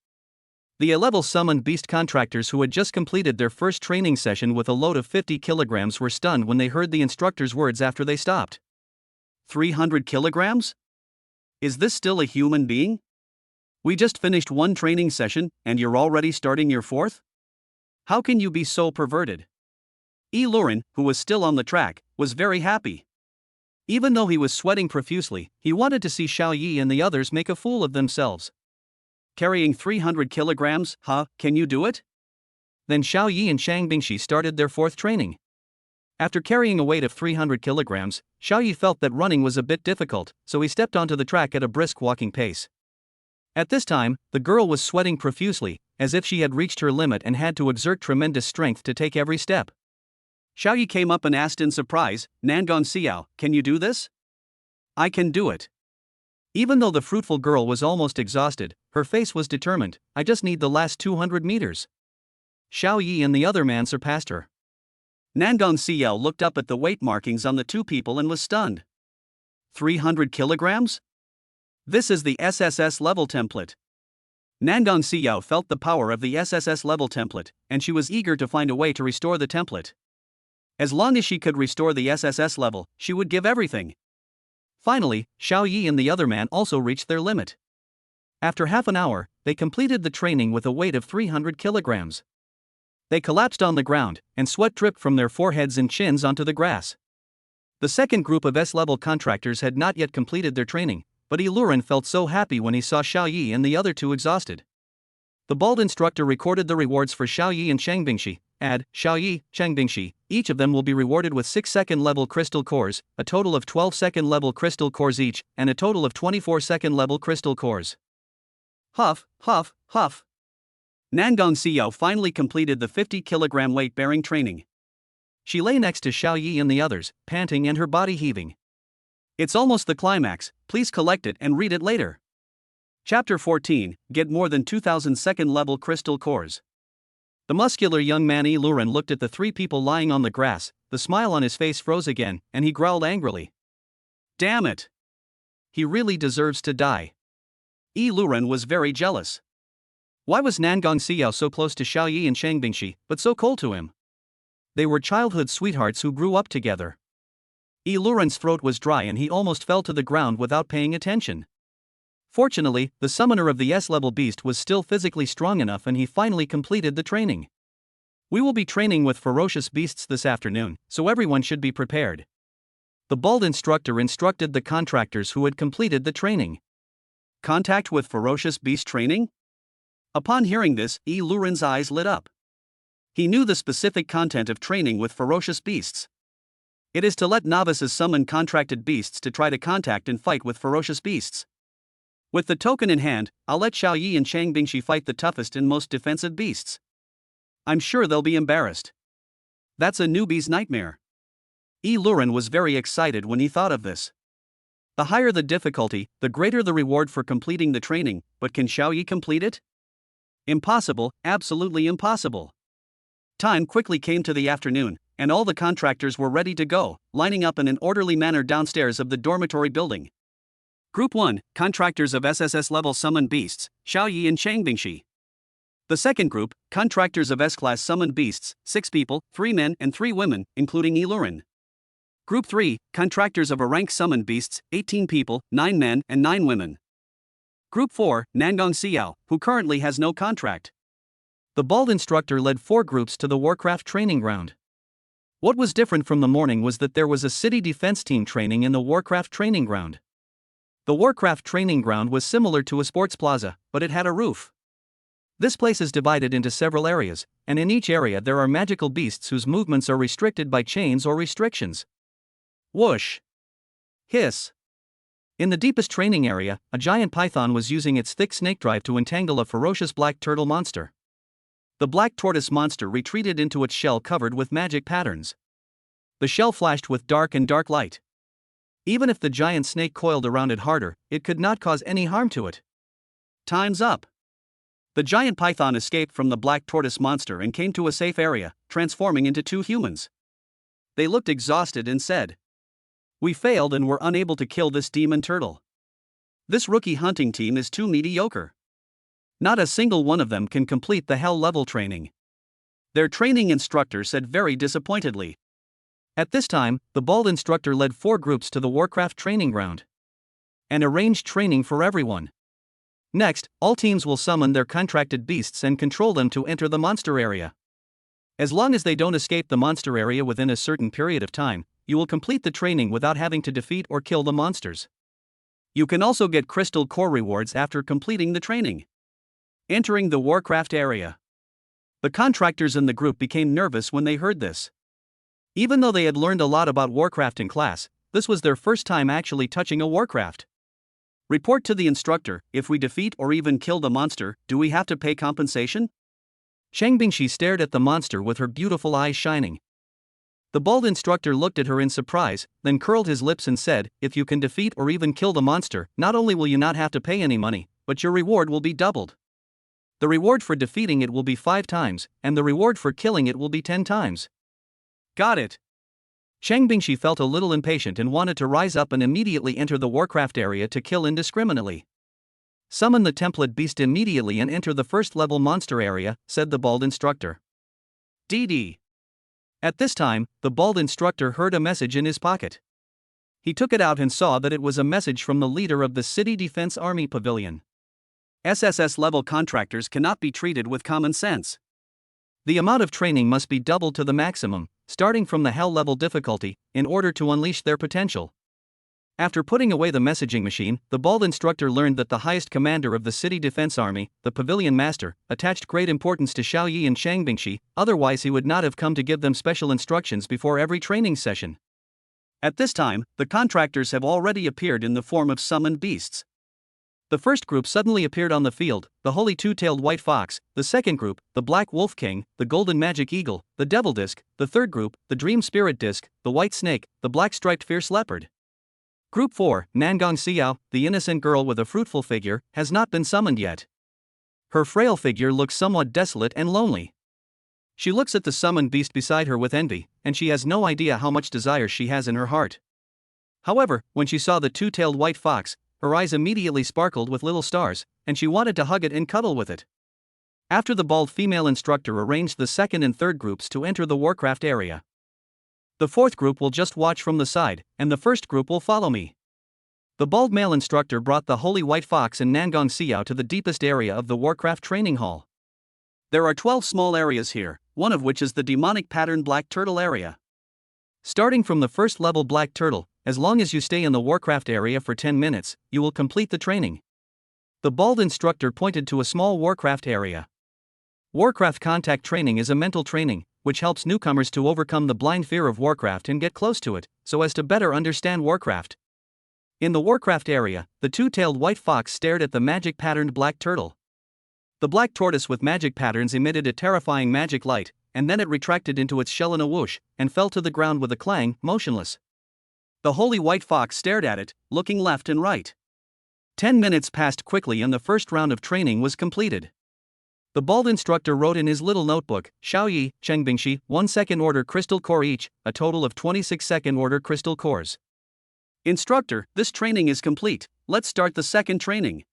The A-level summoned beast contractors who had just completed their first training session with a load of 50 kilograms were stunned when they heard the instructor's words after they stopped. 300 kilograms? Is this still a human being? We just finished 1 training session, and you're already starting your 4th? How can you be so perverted? Yi Lurin, who was still on the track, was very happy. Even though he was sweating profusely, he wanted to see Xiao Yi and the others make a fool of themselves. Carrying 300 kilograms, can you do it? Then Xiao Yi and Shang Bingxi started their 4th training. After carrying a weight of 300 kilograms, Xiao Yi felt that running was a bit difficult, so he stepped onto the track at a brisk walking pace. At this time, the girl was sweating profusely, as if she had reached her limit and had to exert tremendous strength to take every step. Xiao Yi came up and asked in surprise, Nangong Xiao, can you do this? I can do it. Even though the fruitful girl was almost exhausted, her face was determined, I just need the last 200 meters. Xiao Yi and the other man surpassed her. Nangong Xiao looked up at the weight markings on the 2 people and was stunned. 300 kilograms? This is the SSS-level template. Nangong Xiao felt the power of the SSS-level template, and she was eager to find a way to restore the template. As long as she could restore the SSS level, she would give everything. Finally, Xiao Yi and the other man also reached their limit. After half an hour, they completed the training with a weight of 300 kilograms. They collapsed on the ground, and sweat dripped from their foreheads and chins onto the grass. The second group of S-level contractors had not yet completed their training, but Yi Lurin felt so happy when he saw Xiao Yi and the other 2 exhausted. The bald instructor recorded the rewards for Xiao Yi and Shang Bingxi. Add, Xiao Yi, Shang Bingxi, each of them will be rewarded with 6 second-level crystal cores, a total of 12 second-level crystal cores each, and a total of 24 second-level crystal cores. Huff, huff, huff. Nangong Xiao finally completed the 50-kilogram weight-bearing training. She lay next to Xiao Yi and the others, panting and her body heaving. It's almost the climax, please collect it and read it later. Chapter 14, Get more than 2,000 second-level crystal cores. The muscular young man Luren looked at the three people lying on the grass, the smile on his face froze again, and he growled angrily. Damn it! He really deserves to die. Luren was very jealous. Why was Nangong Xiao so close to Xiaoyi and Shang Bingxi, but so cold to him? They were childhood sweethearts who grew up together. Luren's throat was dry and he almost fell to the ground without paying attention. Fortunately, the summoner of the S-level beast was still physically strong enough and he finally completed the training. We will be training with ferocious beasts this afternoon, so everyone should be prepared. The bald instructor instructed the contractors who had completed the training. Contact with ferocious beast training? Upon hearing this, Luren's eyes lit up. He knew the specific content of training with ferocious beasts. It is to let novices summon contracted beasts to try to contact and fight with ferocious beasts. With the token in hand, I'll let Xiaoyi and Shang Bingxi fight the toughest and most defensive beasts. I'm sure they'll be embarrassed. That's a newbie's nightmare. Luren was very excited when he thought of this. The higher the difficulty, the greater the reward for completing the training, but can Xiaoyi complete it? Impossible, absolutely impossible. Time quickly came to the afternoon, and all the contractors were ready to go, lining up in an orderly manner downstairs of the dormitory building. Group 1, Contractors of SSS-level Summoned Beasts, Xiaoyi and Shang Bingxi. The second group, Contractors of S-class Summoned Beasts, 6 people, 3 men and 3 women, including Luren. Group 3, Contractors of a rank Summoned Beasts, 18 people, 9 men and 9 women. Group 4, Nangong Xiao, who currently has no contract. The bald instructor led 4 groups to the Warcraft training ground. What was different from the morning was that there was a city defense team training in the Warcraft training ground. The Warcraft training ground was similar to a sports plaza, but it had a roof. This place is divided into several areas, and in each area there are magical beasts whose movements are restricted by chains or restrictions. Whoosh! Hiss! In the deepest training area, a giant python was using its thick snake drive to entangle a ferocious black turtle monster. The black tortoise monster retreated into its shell covered with magic patterns. The shell flashed with dark light. Even if the giant snake coiled around it harder, it could not cause any harm to it. Time's up. The giant python escaped from the black tortoise monster and came to a safe area, transforming into 2 humans. They looked exhausted and said, "We failed and were unable to kill this demon turtle. This rookie hunting team is too mediocre. Not a single one of them can complete the hell level training." Their training instructor said very disappointedly. At this time, the bald instructor led 4 groups to the Warcraft training ground and arranged training for everyone. Next, all teams will summon their contracted beasts and control them to enter the monster area. As long as they don't escape the monster area within a certain period of time, you will complete the training without having to defeat or kill the monsters. You can also get crystal core rewards after completing the training. Entering the Warcraft area. The contractors in the group became nervous when they heard this. Even though they had learned a lot about Warcraft in class, this was their first time actually touching a Warcraft. Report to the instructor, if we defeat or even kill the monster, do we have to pay compensation? Shang Bingxi stared at the monster with her beautiful eyes shining. The bald instructor looked at her in surprise, then curled his lips and said, "If you can defeat or even kill the monster, not only will you not have to pay any money, but your reward will be doubled. The reward for defeating it will be 5 times, and the reward for killing it will be 10 times. Got it. Shang Bingxi felt a little impatient and wanted to rise up and immediately enter the Warcraft area to kill indiscriminately. Summon the template beast immediately and enter the first level monster area, said the bald instructor. DD. At this time, the bald instructor heard a message in his pocket. He took it out and saw that it was a message from the leader of the City Defense Army Pavilion. SSS-level contractors cannot be treated with common sense. The amount of training must be doubled to the maximum, starting from the hell level difficulty, in order to unleash their potential. After putting away the messaging machine, the bald instructor learned that the highest commander of the City Defense Army, the Pavilion Master, attached great importance to Xiaoyi and Shang Bingxi, otherwise he would not have come to give them special instructions before every training session. At this time, the contractors have already appeared in the form of summoned beasts. The first group suddenly appeared on the field, the holy 2-tailed white fox, the second group, the black wolf king, the golden magic eagle, the devil disc, the third group, the dream spirit disc, the white snake, the black striped fierce leopard. Group 4, Nangong Xiao, the innocent girl with a fruitful figure, has not been summoned yet. Her frail figure looks somewhat desolate and lonely. She looks at the summoned beast beside her with envy, and she has no idea how much desire she has in her heart. However, when she saw the two-tailed white fox, her eyes immediately sparkled with little stars, and she wanted to hug it and cuddle with it. After the bald female instructor arranged the second and third groups to enter the Warcraft area. The fourth group will just watch from the side, and the first group will follow me. The bald male instructor brought the holy white fox and Nangong Xiao to the deepest area of the Warcraft training hall. There are 12 small areas here, one of which is the demonic pattern black turtle area. Starting from the first level black turtle, as long as you stay in the Warcraft area for 10 minutes, you will complete the training. The bald instructor pointed to a small Warcraft area. Warcraft contact training is a mental training, which helps newcomers to overcome the blind fear of Warcraft and get close to it, so as to better understand Warcraft. In the Warcraft area, the two-tailed white fox stared at the magic-patterned black turtle. The black tortoise with magic patterns emitted a terrifying magic light, and then it retracted into its shell in a whoosh, and fell to the ground with a clang, motionless. The holy white fox stared at it, looking left and right. 10 minutes passed quickly and the first round of training was completed. The bald instructor wrote in his little notebook, Xiaoyi, Chengbingshi, 1 second order crystal core each, a total of 26 second order crystal cores. Instructor, this training is complete, let's start the second training.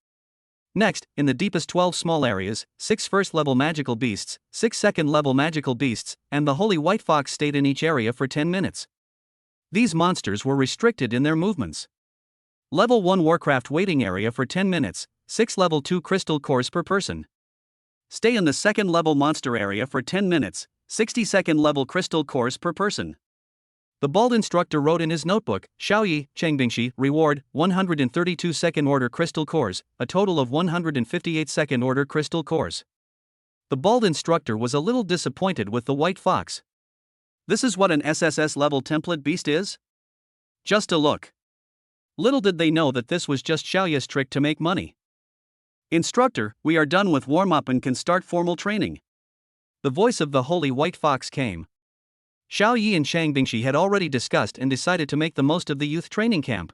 Next, in the deepest 12 small areas, 6 first level magical beasts, 6 second level magical beasts, and the holy white fox stayed in each area for 10 minutes. These monsters were restricted in their movements. Level 1 Warcraft waiting area for 10 minutes, 6 level 2 crystal cores per person. Stay in the second level monster area for 10 minutes, 60 second level crystal cores per person. The bald instructor wrote in his notebook, Xiaoyi, Chengbingshi, reward, 132 second order crystal cores, a total of 158 second order crystal cores. The bald instructor was a little disappointed with the white fox. This is what an SSS-level template beast is? Just a look. Little did they know that this was just Xiaoya's trick to make money. Instructor, we are done with warm-up and can start formal training. The voice of the holy white fox came. Xiaoyi and Chengbingshi had already discussed and decided to make the most of the youth training camp.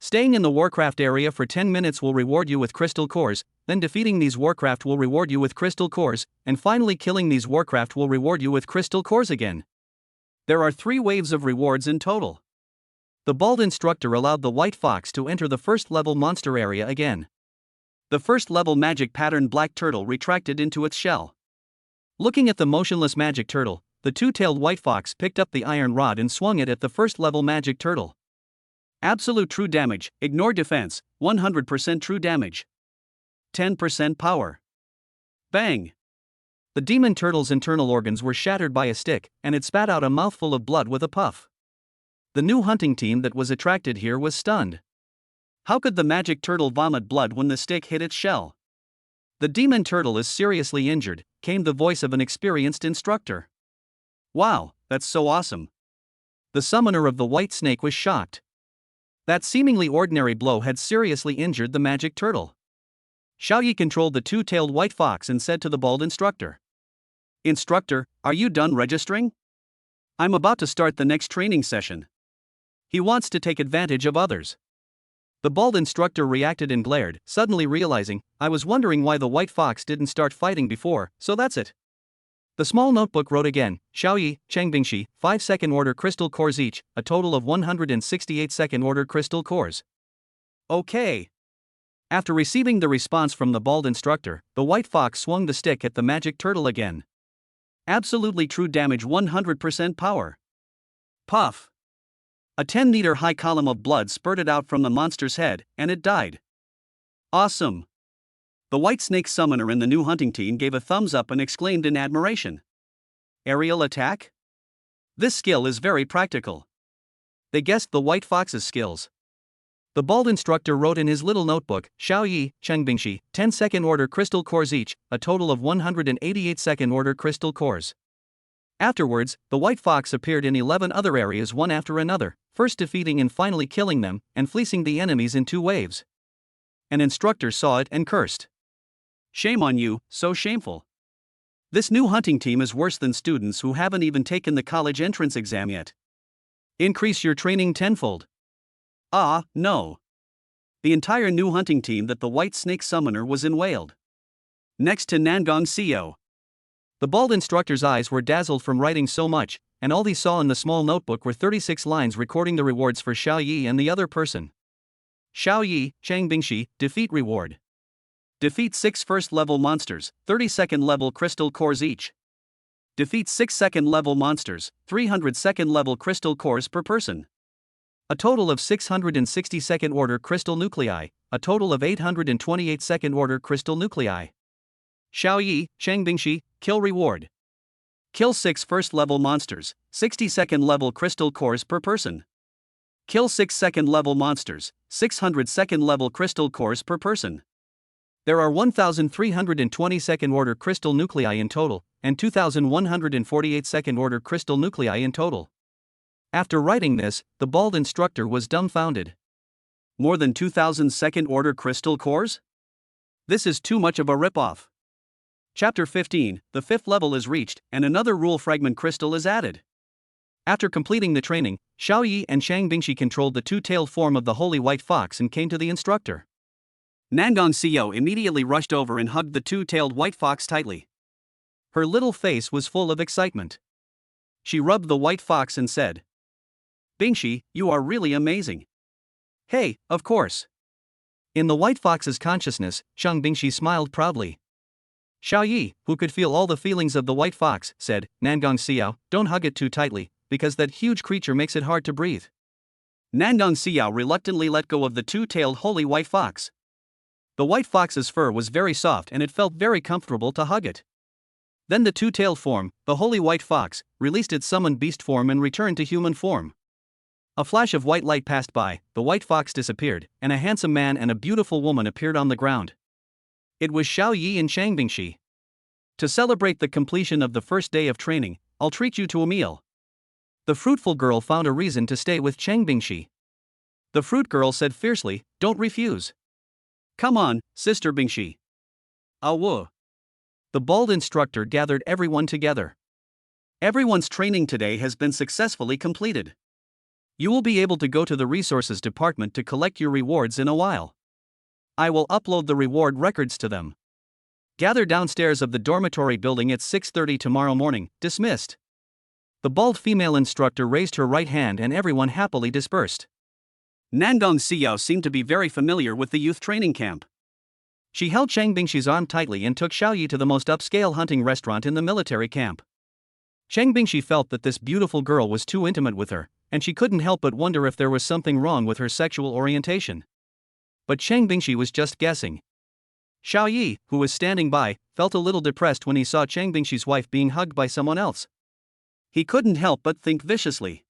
Staying in the Warcraft area for 10 minutes will reward you with crystal cores, then defeating these Warcraft will reward you with crystal cores, and finally killing these Warcraft will reward you with crystal cores again. There are 3 waves of rewards in total. The bald instructor allowed the white fox to enter the first level monster area again. The first level magic pattern black turtle retracted into its shell. Looking at the motionless magic turtle, the two-tailed white fox picked up the iron rod and swung it at the first level magic turtle. Absolute true damage, ignore defense, 100% true damage. 10% power. Bang! The demon turtle's internal organs were shattered by a stick, and it spat out a mouthful of blood with a puff. The new hunting team that was attracted here was stunned. How could the magic turtle vomit blood when the stick hit its shell? The demon turtle is seriously injured, came the voice of an experienced instructor. Wow, that's so awesome. The summoner of the white snake was shocked. That seemingly ordinary blow had seriously injured the magic turtle. Xiaoyi controlled the two-tailed white fox and said to the bald instructor. Instructor, are you done registering? I'm about to start the next training session. He wants to take advantage of others. The bald instructor reacted and glared, suddenly realizing, I was wondering why the white fox didn't start fighting before, so that's it. The small notebook wrote again, Xiaoyi, Chengbingshi, 5 second order crystal cores each, a total of 168 second order crystal cores. Okay. After receiving the response from the bald instructor, the white fox swung the stick at the magic turtle again. Absolutely true damage, 100% power. Puff. A 10-meter high column of blood spurted out from the monster's head, and it died. Awesome. The white snake summoner in the new hunting team gave a thumbs up and exclaimed in admiration. Aerial attack? This skill is very practical. They guessed the white fox's skills. The bald instructor wrote in his little notebook, Xiaoyi, Chengbingshi, 10 second order crystal cores each, a total of 188 second order crystal cores. Afterwards, the white fox appeared in 11 other areas one after another, first defeating and finally killing them, and fleecing the enemies in 2 waves. An instructor saw it and cursed. Shame on you, so shameful. This new hunting team is worse than students who haven't even taken the college entrance exam yet. Increase your training tenfold. Ah, no. The entire new hunting team that the White Snake Summoner was in wailed. Next to Nangong Seo. The bald instructor's eyes were dazzled from writing so much, and all he saw in the small notebook were 36 lines recording the rewards for Xiao Yi and the other person. Xiao Yi, Chang Bingshi, defeat reward. Defeat 6 first-level monsters, 30 second-level crystal cores each. Defeat 6 second-level monsters, 300 second-level crystal cores per person. A total of 660 second-order crystal nuclei, a total of 828 second-order crystal nuclei. Xiao Yi, Chang Bingshi, kill reward. Kill 6 first-level monsters, 60 second-level crystal cores per person. Kill 6 second-level monsters, 600 second-level crystal cores per person. There are 1,320 second-order crystal nuclei in total, and 2,148 second-order crystal nuclei in total. After writing this, the bald instructor was dumbfounded. More than 2,000 second-order crystal cores? This is too much of a rip-off. Chapter 15, the 5th level is reached, and another rule fragment crystal is added. After completing the training, Xiao Yi and Chang Bingshi controlled the two-tailed form of the holy white fox and came to the instructor. Nangong Seo immediately rushed over and hugged the two-tailed white fox tightly. Her little face was full of excitement. She rubbed the white fox and said, "Bingshi, you are really amazing." "Hey, of course." In the white fox's consciousness, Chang Bingshi smiled proudly. Xiao Yi, who could feel all the feelings of the white fox, said, "Nangong Xiao, don't hug it too tightly, because that huge creature makes it hard to breathe." Nangong Xiao reluctantly let go of the two-tailed holy white fox. The white fox's fur was very soft and it felt very comfortable to hug it. Then the two-tailed form, the holy white fox, released its summoned beast form and returned to human form. A flash of white light passed by, the white fox disappeared, and a handsome man and a beautiful woman appeared on the ground. It was Xiao Yi and Chang Bingshi. "To celebrate the completion of the first day of training, I'll treat you to a meal." The fruitful girl found a reason to stay with Chang Bingshi. The fruit girl said fiercely, "Don't refuse." "Come on, Sister Bingshi." "Awu." The bald instructor gathered everyone together. "Everyone's training today has been successfully completed. You will be able to go to the resources department to collect your rewards in a while. I will upload the reward records to them. Gather downstairs of the dormitory building at 6:30 tomorrow morning, dismissed." The bald female instructor raised her right hand and everyone happily dispersed. Nangong Xiao seemed to be very familiar with the youth training camp. She held Chang Bingshi's arm tightly and took Xiao Yi to the most upscale hunting restaurant in the military camp. Chang Bingshi felt that this beautiful girl was too intimate with her, and she couldn't help but wonder if there was something wrong with her sexual orientation. But Chang Bingshi was just guessing. Xiao Yi, who was standing by, felt a little depressed when he saw Chang Bingshi's wife being hugged by someone else. He couldn't help but think viciously.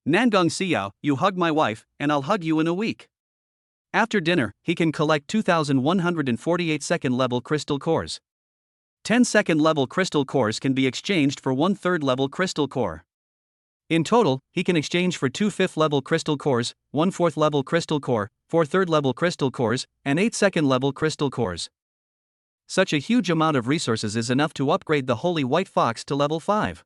"Nangong Xiao, you hug my wife, and I'll hug you in a week." After dinner, he can collect 2,148 second-level crystal cores. 10 second-level crystal cores can be exchanged for 1 third-level crystal core. In total, he can exchange for 2 fifth-level crystal cores, 1 fourth-level crystal core, 4 third-level crystal cores, and 8 second-level crystal cores. Such a huge amount of resources is enough to upgrade the holy white fox to level 5.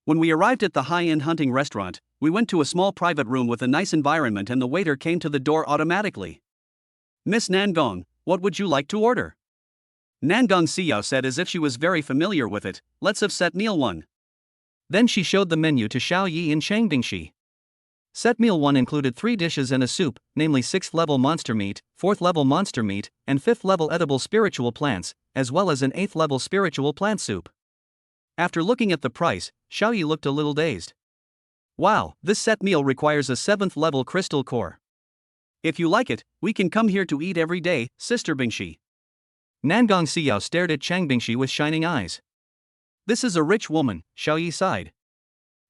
When we arrived at the high-end hunting restaurant, we went to a small private room with a nice environment and the waiter came to the door automatically. "Miss Nangong, what would you like to order?" Nangong Xiao said as if she was very familiar with it, "Let's have set meal 1. Then she showed the menu to Xiao Yi and Chang Bingshi. Set meal 1 included 3 dishes and a soup, namely 6th level monster meat, 4th level monster meat, and 5th level edible spiritual plants, as well as an 8th level spiritual plant soup. After looking at the price, Xiao Yi looked a little dazed. "Wow, this set meal requires a 7th level crystal core. If you like it, we can come here to eat every day, Sister Bingshi." Nangong Xiao stared at Chang Bingshi with shining eyes. "This is a rich woman," Xiao Yi sighed.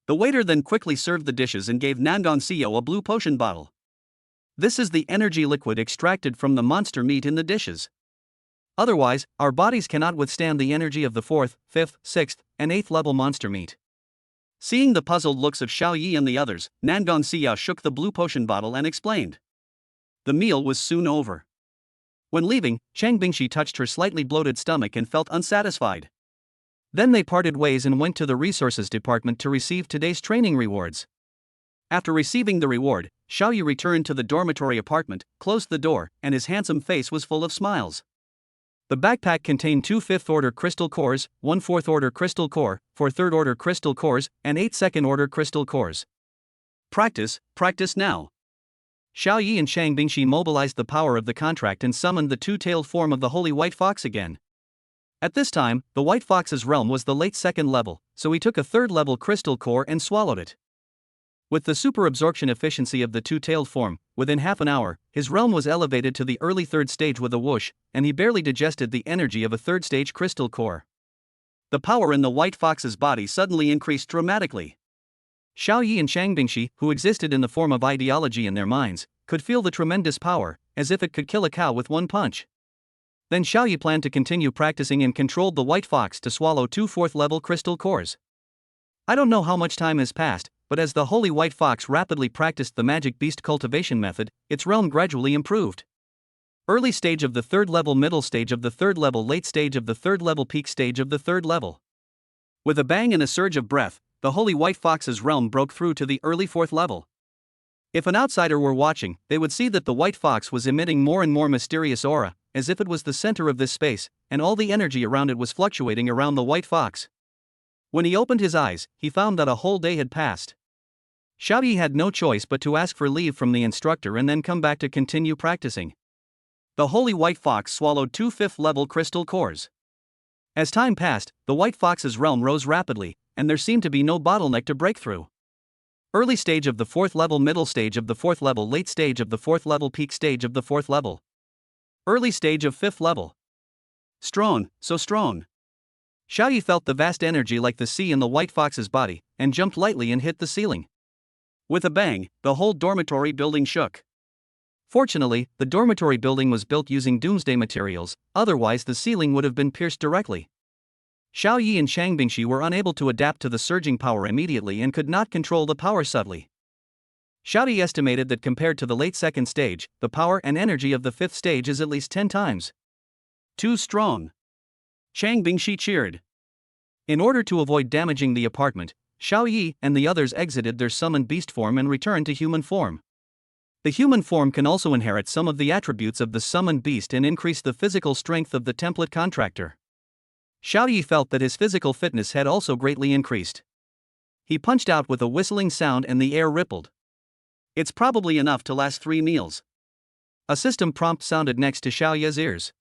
The waiter then quickly served the dishes and gave Nangong Xiao a blue potion bottle. "This is the energy liquid extracted from the monster meat in the dishes. Otherwise, our bodies cannot withstand the energy of the 4th, 5th, 6th, and 8th level monster meat." Seeing the puzzled looks of Xiao Yi and the others, Nangong Xiao shook the blue potion bottle and explained. The meal was soon over. When leaving, Chang Bingshi touched her slightly bloated stomach and felt unsatisfied. Then they parted ways and went to the resources department to receive today's training rewards. After receiving the reward, Xiaoyi returned to the dormitory apartment, closed the door, and his handsome face was full of smiles. The backpack contained 2 5th-order crystal cores, 1 4th-order crystal core, 4 3rd-order crystal cores, and 8 2nd-order crystal cores. Practice now. Xiao Yi and Chang Bingxi mobilized the power of the contract and summoned the two-tailed form of the holy white fox again. At this time, the white fox's realm was the late 2nd level, so he took a 3rd-level crystal core and swallowed it. With the super-absorption efficiency of the two-tailed form, within half an hour, his realm was elevated to the early 3rd stage with a whoosh, and he barely digested the energy of a 3rd-stage crystal core. The power in the white fox's body suddenly increased dramatically. Xiao Yi and Chang Bingxi, who existed in the form of ideology in their minds, could feel the tremendous power, as if it could kill a cow with one punch. Then Xiao Yi planned to continue practicing and controlled the white fox to swallow 2 4th-level crystal cores. I don't know how much time has passed, but as the holy white fox rapidly practiced the magic beast cultivation method, its realm gradually improved. Early stage of the 3rd level, middle stage of the 3rd level, late stage of the 3rd level, peak stage of the 3rd level. With a bang and a surge of breath, the holy white fox's realm broke through to the early 4th level. If an outsider were watching, they would see that the white fox was emitting more and more mysterious aura, as if it was the center of this space, and all the energy around it was fluctuating around the white fox. When he opened his eyes, he found that a whole day had passed. Xiao Yi had no choice but to ask for leave from the instructor and then come back to continue practicing. The holy white fox swallowed 2 5th-level crystal cores. As time passed, the white fox's realm rose rapidly, and there seemed to be no bottleneck to break through. Early stage of the 4th level, middle stage of the 4th level, late stage of the 4th level, peak stage of the 4th level. Early stage of 5th level. Strong, so strong. Xiao Yi felt the vast energy like the sea in the white fox's body, and jumped lightly and hit the ceiling. With a bang, the whole dormitory building shook. Fortunately, the dormitory building was built using doomsday materials, otherwise the ceiling would have been pierced directly. Xiao Yi and Chang Bingxi were unable to adapt to the surging power immediately and could not control the power subtly. Xiao Yi estimated that compared to the late 2nd stage, the power and energy of the 5th stage is at least 10 times. Too strong. Chang Bingxi cheered. In order to avoid damaging the apartment, Xiao Yi and the others exited their summoned beast form and returned to human form. The human form can also inherit some of the attributes of the summoned beast and increase the physical strength of the template contractor. Xiao Yi felt that his physical fitness had also greatly increased. He punched out with a whistling sound and the air rippled. It's probably enough to last 3 meals. A system prompt sounded next to Xiao Yi's ears.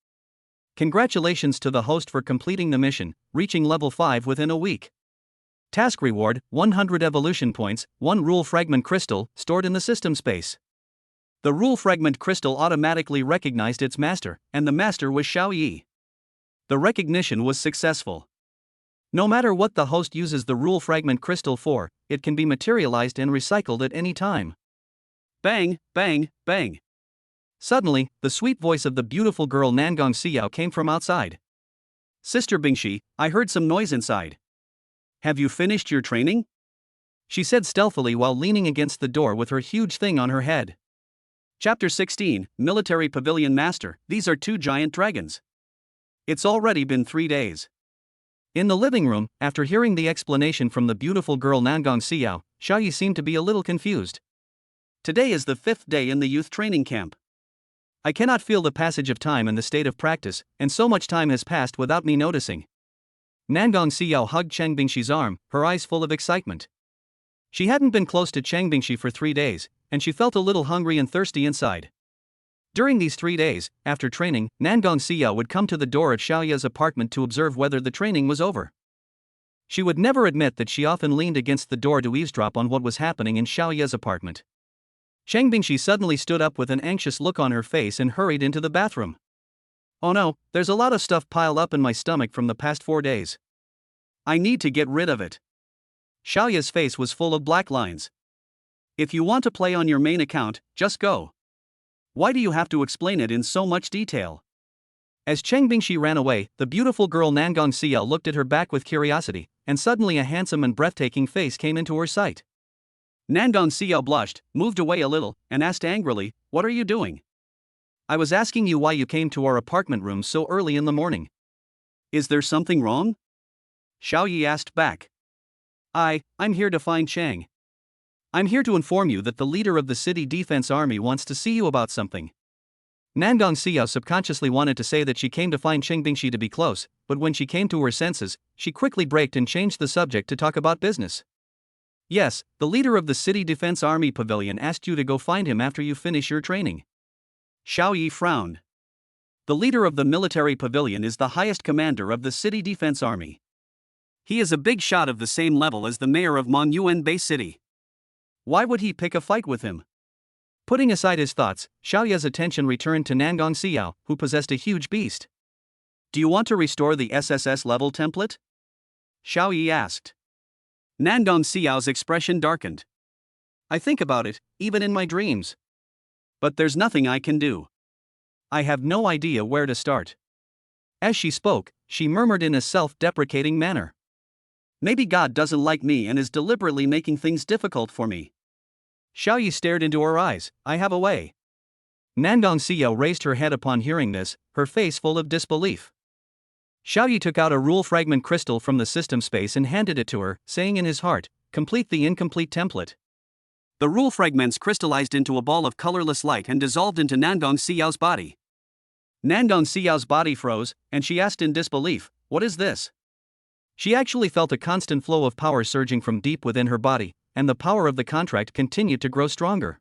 Congratulations to the host for completing the mission, reaching level 5 within a week. Task reward, 100 evolution points, 1 rule fragment crystal, stored in the system space. The rule fragment crystal automatically recognized its master, and the master was Xiao Yi. The recognition was successful. No matter what the host uses the rule fragment crystal for, it can be materialized and recycled at any time. Bang, bang, bang. Suddenly, the sweet voice of the beautiful girl Nangong Xiao came from outside. Sister Bingxi, I heard some noise inside. Have you finished your training? She said stealthily while leaning against the door with her huge thing on her head. Chapter 16, Military Pavilion Master. These are 2 giant dragons. It's already been 3 days. In the living room, after hearing the explanation from the beautiful girl Nangong Xiao, Xiao Yi seemed to be a little confused. Today is the 5th day in the youth training camp. I cannot feel the passage of time in the state of practice, and so much time has passed without me noticing. Nangong Xiao hugged Chang Bingxi's arm, her eyes full of excitement. She hadn't been close to Chang Bingxi for 3 days, and she felt a little hungry and thirsty inside. During these 3 days, after training, Nangong Xiao would come to the door of Xiao Yi's apartment to observe whether the training was over. She would never admit that she often leaned against the door to eavesdrop on what was happening in Xiao Yi's apartment. Chang Bingxi suddenly stood up with an anxious look on her face and hurried into the bathroom. Oh no, there's a lot of stuff piled up in my stomach from the past 4 days. I need to get rid of it. Xiao Yi's face was full of black lines. If you want to play on your main account, just go. Why do you have to explain it in so much detail? As Chang Bingxi ran away, the beautiful girl Nangong Xiao looked at her back with curiosity, and suddenly a handsome and breathtaking face came into her sight. Nangong Xiao blushed, moved away a little, and asked angrily, "What are you doing?" "I was asking you why you came to our apartment room so early in the morning. Is there something wrong?" Xiao Yi asked back. I'm here to find Chang. I'm here to inform you that the leader of the City Defense Army wants to see you about something. Nangong Xiao subconsciously wanted to say that she came to find Cheng Bingxi to be close, but when she came to her senses, she quickly braked and changed the subject to talk about business. Yes, the leader of the City Defense Army Pavilion asked you to go find him after you finish your training. Xiao Yi frowned. The leader of the military pavilion is the highest commander of the City Defense Army. He is a big shot of the same level as the mayor of Monuan Bay City. Why would he pick a fight with him? Putting aside his thoughts, Xiao Ye's attention returned to Nangong Xiao, who possessed a huge beast. Do you want to restore the SSS-level template? Xiao Yi asked. Nangong Xiao's expression darkened. I think about it, even in my dreams. But there's nothing I can do. I have no idea where to start. As she spoke, she murmured in a self-deprecating manner. Maybe God doesn't like me and is deliberately making things difficult for me. Xiao Yi stared into her eyes. I have a way. Nangong Xiao raised her head upon hearing this, her face full of disbelief. Xiao Yi took out a rule fragment crystal from the system space and handed it to her, saying in his heart, complete the incomplete template. The rule fragments crystallized into a ball of colorless light and dissolved into Nangong Xiao's body. Nangong Xiao's body froze, and she asked in disbelief, what is this? She actually felt a constant flow of power surging from deep within her body, and the power of the contract continued to grow stronger.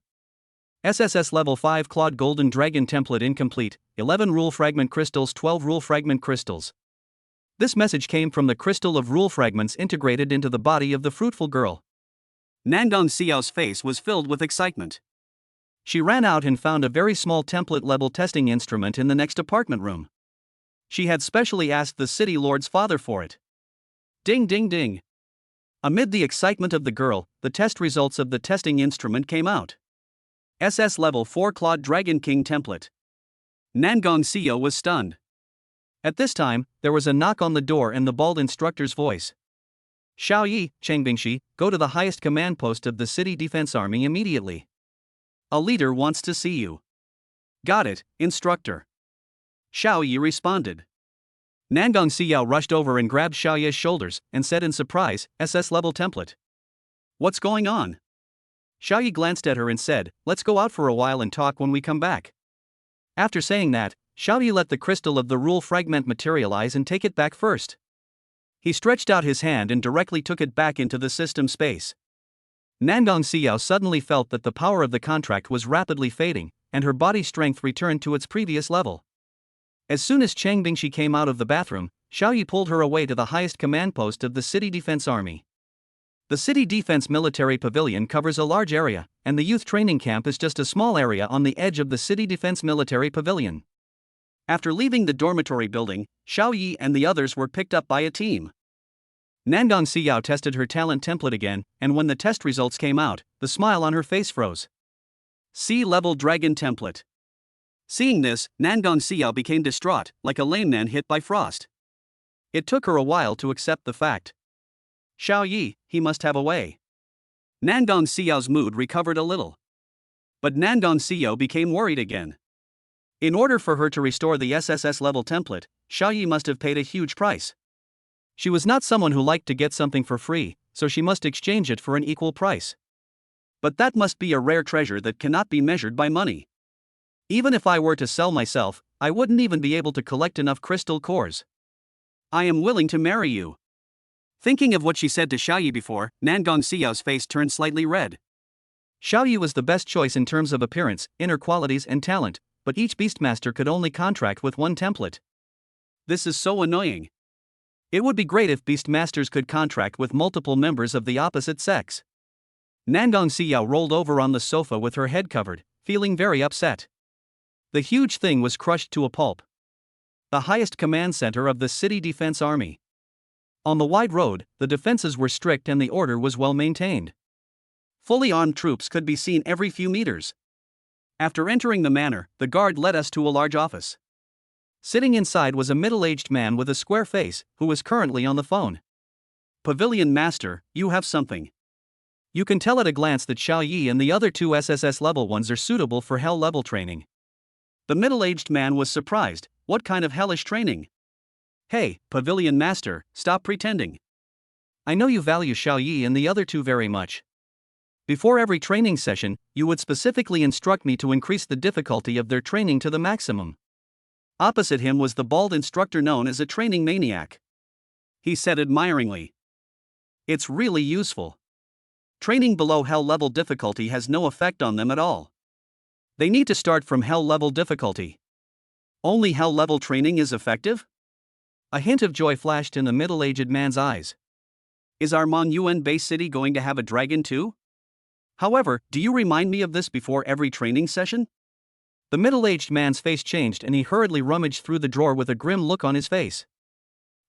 SSS Level 5 Clawed Golden Dragon Template Incomplete, 11 Rule Fragment Crystals 12 Rule Fragment Crystals. This message came from the crystal of rule fragments integrated into the body of the fruitful girl. Nangong Xiao's face was filled with excitement. She ran out and found a very small template-level testing instrument in the next apartment room. She had specially asked the city lord's father for it. Ding ding ding. Amid the excitement of the girl, the test results of the testing instrument came out. SS Level 4 Clawed Dragon King Template. Nangong Xiao was stunned. At this time, there was a knock on the door and the bald instructor's voice. Xiao Yi, Cheng Bingxi, go to the highest command post of the City Defense Army immediately. A leader wants to see you. Got it, instructor. Xiao Yi responded. Nangong Xiao rushed over and grabbed Xiao Yi's shoulders and said in surprise, SS level template. What's going on? Xiao Yi glanced at her and said, let's go out for a while and talk when we come back. After saying that, Xiao Yi let the crystal of the rule fragment materialize and take it back first. He stretched out his hand and directly took it back into the system space. Nangong Xiao suddenly felt that the power of the contract was rapidly fading, and her body strength returned to its previous level. As soon as Cheng Bingxi came out of the bathroom, Xiao Yi pulled her away to the highest command post of the City Defense Army. The City Defense Military Pavilion covers a large area, and the youth training camp is just a small area on the edge of the City Defense Military Pavilion. After leaving the dormitory building, Xiao Yi and the others were picked up by a team. Nangong Xiao tested her talent template again, and when the test results came out, the smile on her face froze. C-level dragon template. Seeing this, Nangong Xiao became distraught, like a lame man hit by frost. It took her a while to accept the fact. Xiao Yi, he must have a way. Nangong Xiao's mood recovered a little. But Nangong Xiao became worried again. In order for her to restore the SSS level template, Xiao Yi must have paid a huge price. She was not someone who liked to get something for free, so she must exchange it for an equal price. But that must be a rare treasure that cannot be measured by money. Even if I were to sell myself, I wouldn't even be able to collect enough crystal cores. I am willing to marry you. Thinking of what she said to Xiao Yi before, Nangong Xiao's face turned slightly red. Xiao Yi was the best choice in terms of appearance, inner qualities and talent, but each Beastmaster could only contract with one template. This is so annoying. It would be great if Beastmasters could contract with multiple members of the opposite sex. Nangong Xiao rolled over on the sofa with her head covered, feeling very upset. The huge thing was crushed to a pulp. The highest command center of the City Defense Army. On the wide road, the defenses were strict and the order was well maintained. Fully armed troops could be seen every few meters. After entering the manor, the guard led us to a large office. Sitting inside was a middle-aged man with a square face, who was currently on the phone. Pavilion Master, you have something. You can tell at a glance that Xiao Yi and the other two SSS level ones are suitable for hell level training. The middle-aged man was surprised. What kind of hellish training? Hey, Pavilion Master, stop pretending. I know you value Xiao Yi and the other two very much. Before every training session, you would specifically instruct me to increase the difficulty of their training to the maximum. Opposite him was the bald instructor known as a training maniac. He said admiringly, "It's really useful. Training below hell level difficulty has no effect on them at all. They need to start from hell level difficulty. Only hell level training is effective?" A hint of joy flashed in the middle-aged man's eyes. "Is our Mon base city going to have a dragon too? However, do you remind me of this before every training session?" The middle-aged man's face changed and he hurriedly rummaged through the drawer with a grim look on his face.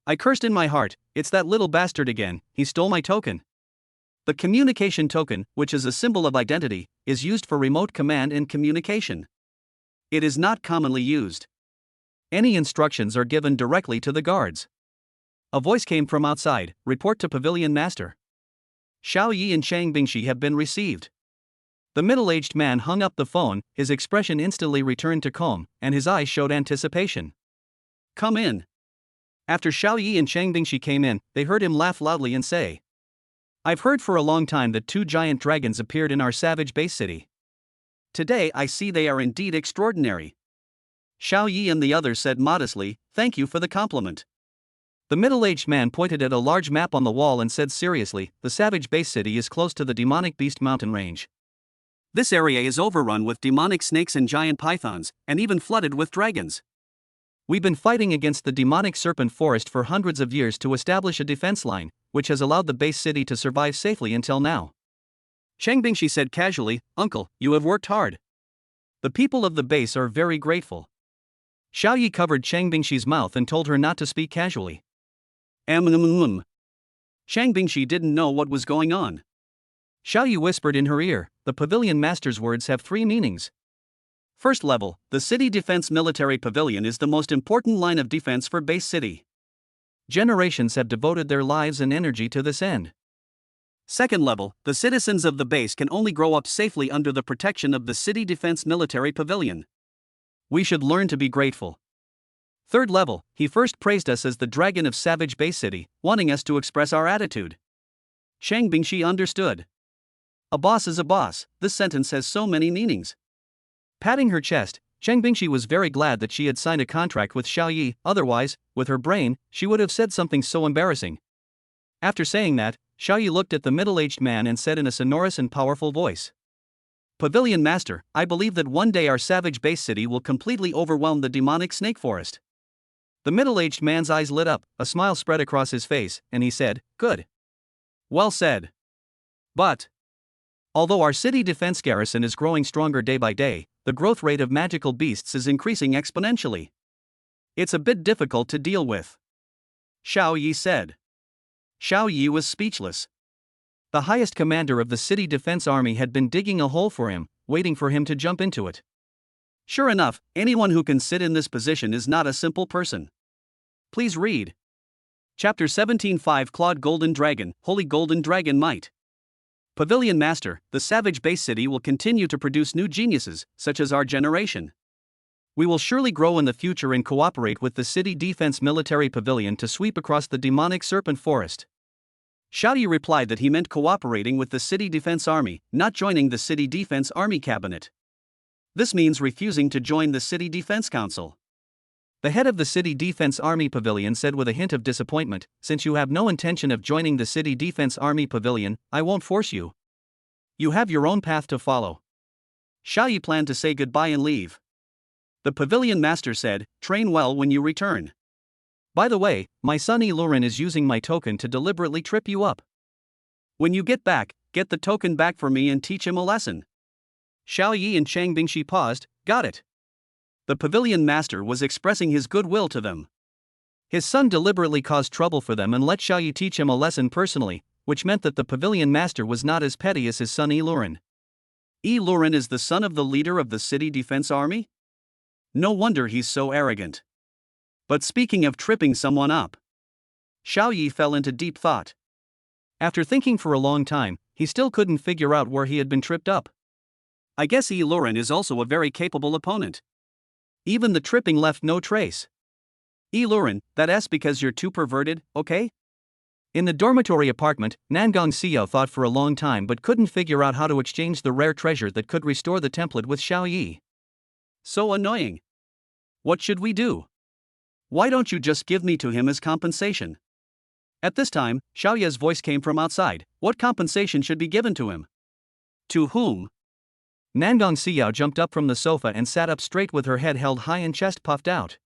I cursed in my heart, "It's that little bastard again, he stole my token." The communication token, which is a symbol of identity, is used for remote command and communication. It is not commonly used. Any instructions are given directly to the guards. A voice came from outside, "Report to Pavilion Master. Xiao Yi and Chang Bingshi have been received." The middle-aged man hung up the phone, his expression instantly returned to calm, and his eyes showed anticipation. "Come in." After Xiao Yi and Chang Bingshi came in, they heard him laugh loudly and say, "I've heard for a long time that 2 giant dragons appeared in our savage base city. Today I see they are indeed extraordinary." Xiao Yi and the others said modestly, "Thank you for the compliment." The middle-aged man pointed at a large map on the wall and said seriously, "The savage base city is close to the demonic beast mountain range. This area is overrun with demonic snakes and giant pythons, and even flooded with dragons. We've been fighting against the demonic serpent forest for hundreds of years to establish a defense line, which has allowed the base city to survive safely until now." Chang Bingshi said casually, "Uncle, you have worked hard. The people of the base are very grateful." Xiao Yi covered Chang Bingshi's mouth and told her not to speak casually. Chang Bingshi didn't know what was going on. Xiao Yi whispered in her ear, "The Pavilion Master's words have 3 meanings. First level, the City Defense Military Pavilion is the most important line of defense for base city. Generations have devoted their lives and energy to this end. Second level, the citizens of the base can only grow up safely under the protection of the City Defense Military Pavilion. We should learn to be grateful. Third level, he first praised us as the dragon of savage base city, wanting us to express our attitude." Chang Bingshi understood. A boss is a boss, this sentence has so many meanings. Patting her chest, Chang Bingshi was very glad that she had signed a contract with Xiao Yi, otherwise, with her brain, she would have said something so embarrassing. After saying that, Xiao Yi looked at the middle-aged man and said in a sonorous and powerful voice, "Pavilion Master, I believe that one day our savage base city will completely overwhelm the demonic snake forest." The middle-aged man's eyes lit up, a smile spread across his face, and he said, "Good. Well said. But although our city defense garrison is growing stronger day by day, the growth rate of magical beasts is increasing exponentially. It's a bit difficult to deal with," Xiao Yi said. Xiao Yi was speechless. The highest commander of the city defense army had been digging a hole for him, waiting for him to jump into it. Sure enough, anyone who can sit in this position is not a simple person. Please read. Chapter 17:5 Clawed Golden Dragon, Holy Golden Dragon Might. Pavilion Master, the savage base city will continue to produce new geniuses, such as our generation. We will surely grow in the future and cooperate with the City Defense Military Pavilion to sweep across the demonic serpent forest. Xiao Yi replied that he meant cooperating with the City Defense Army, not joining the City Defense Army Cabinet. This means refusing to join the City Defense Council. The head of the City Defense Army Pavilion said with a hint of disappointment, "Since you have no intention of joining the City Defense Army Pavilion, I won't force you. You have your own path to follow." Xiao Yi planned to say goodbye and leave. The Pavilion Master said, "Train well when you return. By the way, my son Ilurin is using my token to deliberately trip you up. When you get back, get the token back for me and teach him a lesson." Xiao Yi and Chang Bingshi paused, "Got it." The Pavilion Master was expressing his goodwill to them. His son deliberately caused trouble for them and let Xiao Yi teach him a lesson personally, which meant that the Pavilion Master was not as petty as his son Ilurin. Ilurin is the son of the leader of the City Defense Army? No wonder he's so arrogant. But speaking of tripping someone up, Xiao Yi fell into deep thought. After thinking for a long time, he still couldn't figure out where he had been tripped up. I guess Ilurin is also a very capable opponent. Even the tripping left no trace. Ilurin, that's because you're too perverted, okay? In the dormitory apartment, Nangong Xiao thought for a long time but couldn't figure out how to exchange the rare treasure that could restore the template with Xiao Yi. So annoying. What should we do? Why don't you just give me to him as compensation? At this time, Xiao Yi's voice came from outside. What compensation should be given to him? To whom? Nangong Xiao jumped up from the sofa and sat up straight with her head held high and chest puffed out.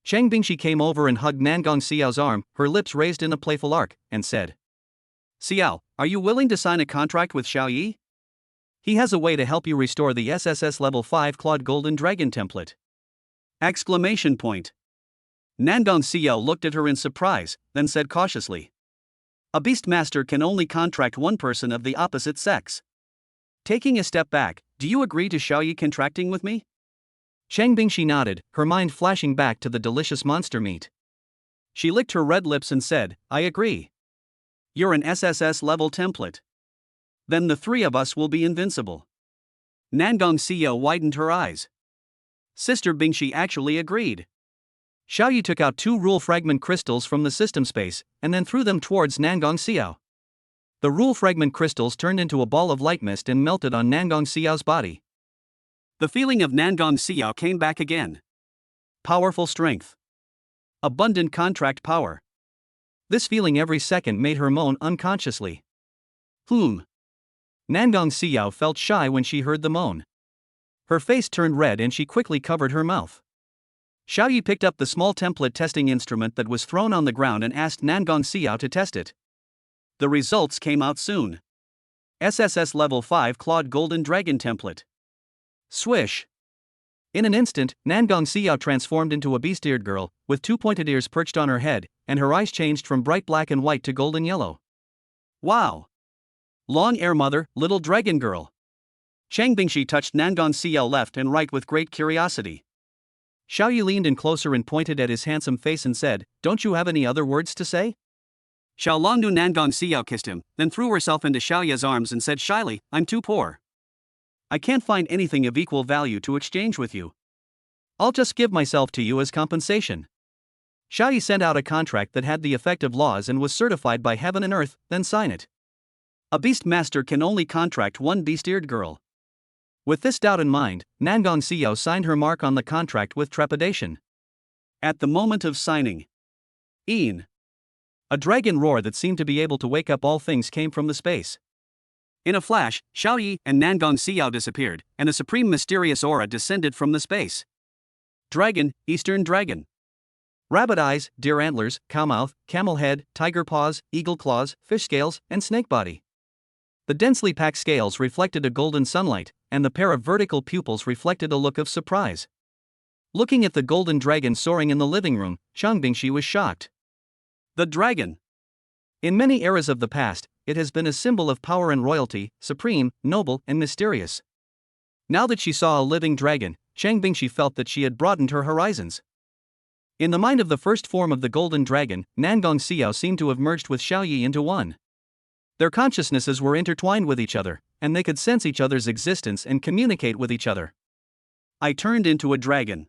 Cheng Bingxi came over and hugged Nangong Xiao's arm, her lips raised in a playful arc, and said, Xiao, are you willing to sign a contract with Xiao Yi? He has a way to help you restore the SSS-level 5 Clawed Golden Dragon template. Exclamation point. Nangong Xiao looked at her in surprise, then said cautiously, A beast master can only contract one person of the opposite sex. Taking a step back, do you agree to Xiao Yi contracting with me? Cheng Bingxi nodded, her mind flashing back to the delicious monster meat. She licked her red lips and said, I agree. You're an SSS-level template. Then the three of us will be invincible. Nangong Xiao widened her eyes. Sister Bingxi actually agreed. Xiao Yi took out 2 rule fragment crystals from the system space, and then threw them towards Nangong Xiao. The rule fragment crystals turned into a ball of light mist and melted on Nangong Xiao's body. The feeling of Nangong Xiao came back again. Powerful strength. Abundant contract power. This feeling every second made her moan unconsciously. Nangong Xiao felt shy when she heard the moan. Her face turned red and she quickly covered her mouth. Xiao Yi picked up the small template testing instrument that was thrown on the ground and asked Nangong Xiao to test it. The results came out soon. SSS level 5 Clawed Golden Dragon template. Swish. In an instant, Nangong Xiao transformed into a beast-eared girl, with 2 pointed ears perched on her head, and her eyes changed from bright black and white to golden yellow. Wow! Long hair mother, little dragon girl. Cheng Bingxi touched Nangong Xiao left and right with great curiosity. Xiao Yi leaned in closer and pointed at his handsome face and said, Don't you have any other words to say? Xiao Long knew Nangong Xiao kissed him, then threw herself into Xiao Yi's arms and said shyly, I'm too poor. I can't find anything of equal value to exchange with you. I'll just give myself to you as compensation. Xiao Yi sent out a contract that had the effect of laws and was certified by heaven and earth, then sign it. A beast master can only contract one beast-eared girl. With this doubt in mind, Nangong Xiao signed her mark on the contract with trepidation. At the moment of signing, a dragon roar that seemed to be able to wake up all things came from the space. In a flash, Xiao Yi and Nangong Xiao disappeared, and a supreme mysterious aura descended from the space. Dragon, Eastern Dragon. Rabbit eyes, deer antlers, cow mouth, camel head, tiger paws, eagle claws, fish scales, and snake body. The densely packed scales reflected a golden sunlight, and the pair of vertical pupils reflected a look of surprise. Looking at the golden dragon soaring in the living room, Cheng Bingxi was shocked. The dragon. In many eras of the past, it has been a symbol of power and royalty, supreme, noble, and mysterious. Now that she saw a living dragon, Cheng Bingxi felt that she had broadened her horizons. In the mind of the first form of the golden dragon, Nangong Xiao seemed to have merged with Xiao Yi into one. Their consciousnesses were intertwined with each other, and they could sense each other's existence and communicate with each other. I turned into a dragon.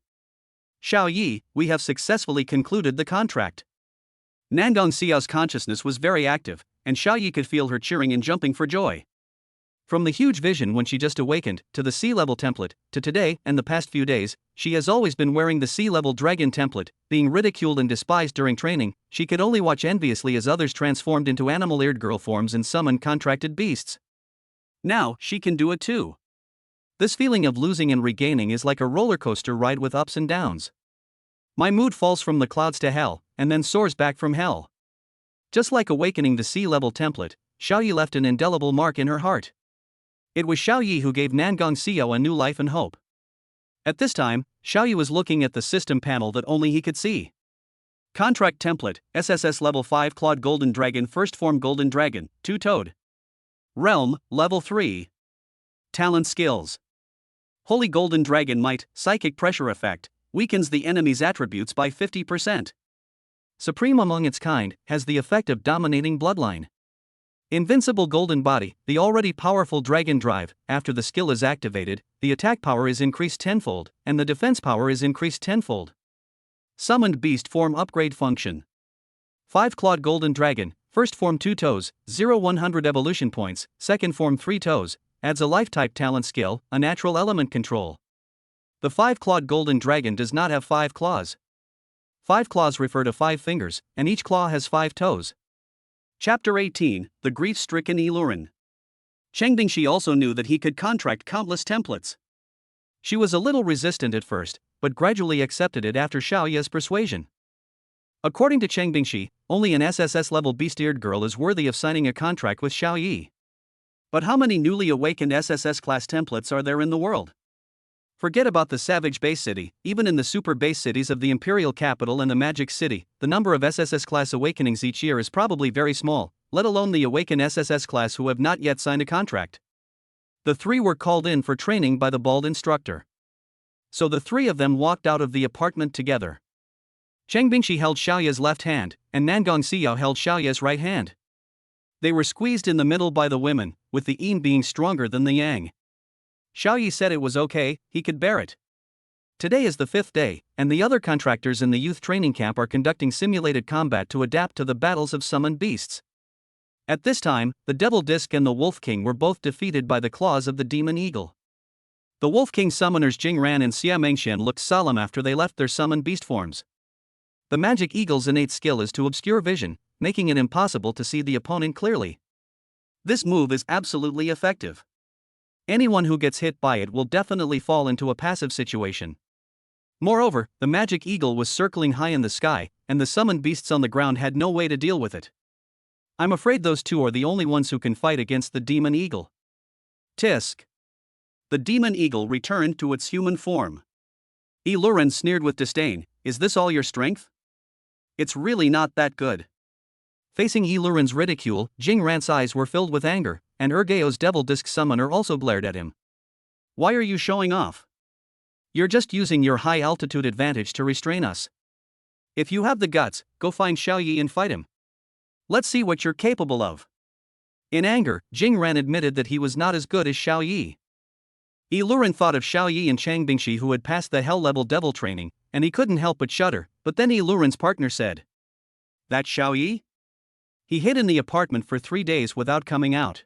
Xiao Yi, we have successfully concluded the contract. Nangong Xiao's consciousness was very active, and Xiao Yi could feel her cheering and jumping for joy. From the huge vision when she just awakened, to the sea-level template, to today and the past few days, she has always been wearing the sea-level dragon template, being ridiculed and despised during training. She could only watch enviously as others transformed into animal-eared girl forms and summoned contracted beasts. Now, she can do it too. This feeling of losing and regaining is like a roller coaster ride with ups and downs. My mood falls from the clouds to hell, and then soars back from hell. Just like awakening the sea-level template, Xiao Yi left an indelible mark in her heart. It was Xiao Yi who gave Nangong Xiao a new life and hope. At this time, Xiao Yi was looking at the system panel that only he could see. Contract template, SSS level 5 Clawed Golden Dragon First Form Golden Dragon, Two-Toed. Realm, level 3. Talent skills. Holy Golden Dragon Might, Psychic Pressure Effect, weakens the enemy's attributes by 50%. Supreme among its kind, has the effect of dominating bloodline. Invincible Golden Body, the already powerful Dragon Drive. After the skill is activated, the attack power is increased tenfold, and the defense power is increased tenfold. Summoned Beast Form Upgrade Function. 5 Clawed Golden Dragon, First form 2 toes, 0-100 evolution points, second form 3 toes, adds a life-type talent skill, a natural element control. The 5-clawed golden dragon does not have 5 claws. 5 claws refer to 5 fingers, and each claw has 5 toes. Chapter 18, The Grief-Stricken Ilurin. Cheng Bingxi also knew that he could contract countless templates. She was a little resistant at first, but gradually accepted it after Xiao Ye's persuasion. According to Cheng Bingxi, only an SSS-level beast-eared girl is worthy of signing a contract with Xiao Yi. But how many newly awakened SSS-class templates are there in the world? Forget about the savage base city, even in the super base cities of the imperial capital and the magic city, the number of SSS-class awakenings each year is probably very small, let alone the awakened SSS class who have not yet signed a contract. The 3 were called in for training by the bald instructor. So the 3 of them walked out of the apartment together. Cheng Bingxi held Xiao Ye's left hand, and Nangong Xiao held Xiao Ye's right hand. They were squeezed in the middle by the women, with the yin being stronger than the yang. Xiao Yi said it was okay, he could bear it. Today is the 5th day, and the other contractors in the youth training camp are conducting simulated combat to adapt to the battles of summoned beasts. At this time, the Devil Disc and the Wolf King were both defeated by the claws of the Demon Eagle. The Wolf King summoners Jing Ran and Xia Mengxian looked solemn after they left their summoned beast forms. The Magic Eagle's innate skill is to obscure vision, making it impossible to see the opponent clearly. This move is absolutely effective. Anyone who gets hit by it will definitely fall into a passive situation. Moreover, the Magic Eagle was circling high in the sky, and the summoned beasts on the ground had no way to deal with it. I'm afraid those 2 are the only ones who can fight against the Demon Eagle. Tisk. The Demon Eagle returned to its human form. Ilurin sneered with disdain, "Is this all your strength? It's really not that good." Facing Ilurin's ridicule, Jing Ran's eyes were filled with anger, and Ergeo's Devil Disc summoner also glared at him. "Why are you showing off? You're just using your high-altitude advantage to restrain us. If you have the guts, go find Xiao Yi and fight him. Let's see what you're capable of." In anger, Jing Ran admitted that he was not as good as Xiao Yi. Ilurin thought of Xiao Yi and Cheng Bingxi who had passed the hell-level devil training, and he couldn't help but shudder, but then Ilurin's partner said, "That Xiao Yi? He hid in the apartment for 3 days without coming out.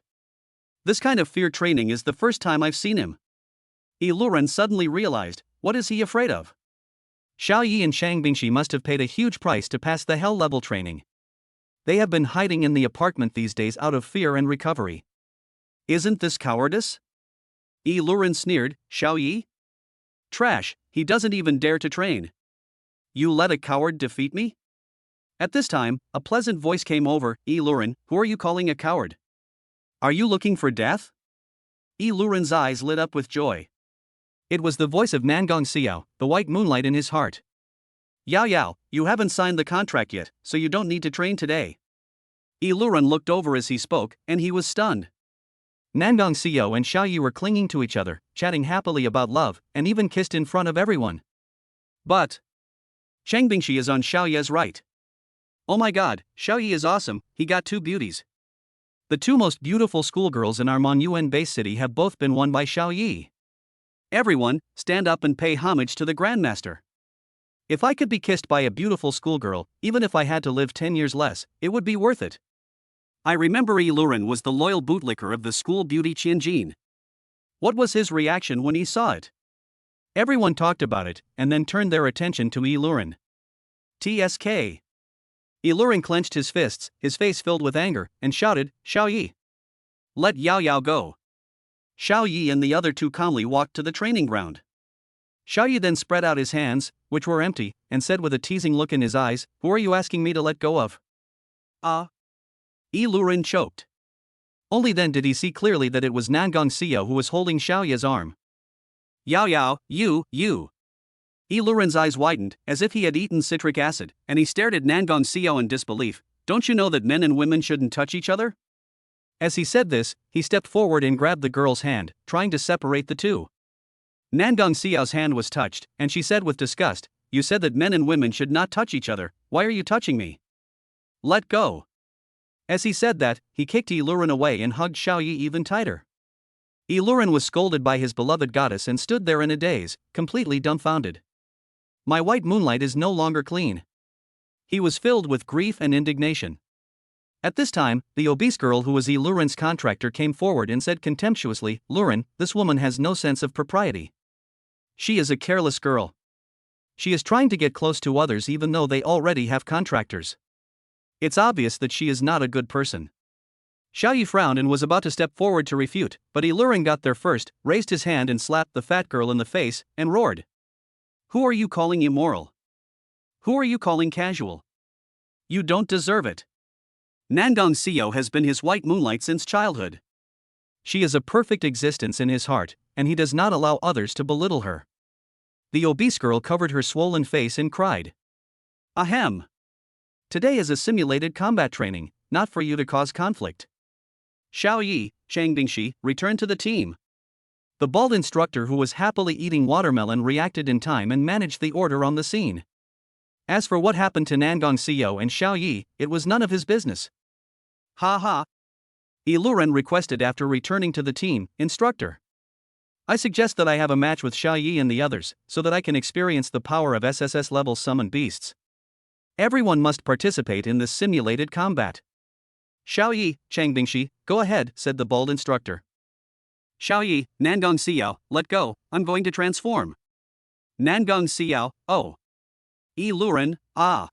This kind of fear training is the first time I've seen him." Ilurin suddenly realized, what is he afraid of? Xiao Yi and Cheng Bingxi must have paid a huge price to pass the hell-level training. They have been hiding in the apartment these days out of fear and recovery. Isn't this cowardice? Ilurin sneered, "Xiao Yi? Trash, he doesn't even dare to train. You let a coward defeat me?" At this time, a pleasant voice came over, "Ilurin, who are you calling a coward? Are you looking for death?" Ilurin's eyes lit up with joy. It was the voice of Nangong Xiao, the white moonlight in his heart. "Yao Yao, you haven't signed the contract yet, so you don't need to train today." Ilurin looked over as he spoke, and he was stunned. Nangong Xiao and Xiao Yi were clinging to each other, chatting happily about love, and even kissed in front of everyone. But Cheng Bingxi is on Xiao Ye's right. "Oh my god, Xiao Yi is awesome, he got 2 beauties. The 2 most beautiful schoolgirls in our Monuan base city have both been won by Xiao Yi. Everyone, stand up and pay homage to the Grandmaster. If I could be kissed by a beautiful schoolgirl, even if I had to live 10 years less, it would be worth it." I remember Ilurin was the loyal bootlicker of the school beauty Qianjin. What was his reaction when he saw it? Everyone talked about it, and then turned their attention to Ilurin. TSK. Ilurin clenched his fists, his face filled with anger, and shouted, "Xiao Yi! Let Yao Yao go." Xiao Yi and the other 2 calmly walked to the training ground. Xiao Yi then spread out his hands, which were empty, and said with a teasing look in his eyes, "Who are you asking me to let go of?" Ilurin choked. Only then did he see clearly that it was Nangong Xiao who was holding Xiao Ye's arm. "Yao Yao, you. Ilurin's eyes widened, as if he had eaten citric acid, and he stared at Nangong Xiao in disbelief. "Don't you know that men and women shouldn't touch each other?" As he said this, he stepped forward and grabbed the girl's hand, trying to separate the 2. Nangong Xiao's hand was touched, and she said with disgust, "You said that men and women should not touch each other, why are you touching me? Let go." As he said that, he kicked Ilurin away and hugged Xiao Yi even tighter. Ilurin was scolded by his beloved goddess and stood there in a daze, completely dumbfounded. My white moonlight is no longer clean. He was filled with grief and indignation. At this time, the obese girl who was Luren's contractor came forward and said contemptuously, "Luren, this woman has no sense of propriety. She is a careless girl. She is trying to get close to others even though they already have contractors. It's obvious that she is not a good person." Xiaoyi frowned and was about to step forward to refute, but Luren got there first, raised his hand and slapped the fat girl in the face, and roared. "Who are you calling immoral? Who are you calling casual? You don't deserve it. Nangong Xiao has been his white moonlight since childhood. She is a perfect existence in his heart, and he does not allow others to belittle her." The obese girl covered her swollen face and cried. "Ahem. Today is a simulated combat training, not for you to cause conflict. Xiaoyi, Chang Bingxi, return to the team." The bald instructor who was happily eating watermelon reacted in time and managed the order on the scene. As for what happened to Nangong Xiao and Xiaoyi, it was none of his business. "Ha ha." Luren requested after returning to the team, "Instructor, I suggest that I have a match with Xiaoyi and the others, so that I can experience the power of SSS-level summoned beasts. Everyone must participate in this simulated combat." "Xiaoyi, Chang Bingxi, go ahead," said the bald instructor. "Xiaoyi, Nangong Xiao, let go, I'm going to transform." "Nangong Xiao, oh. Luren, ah.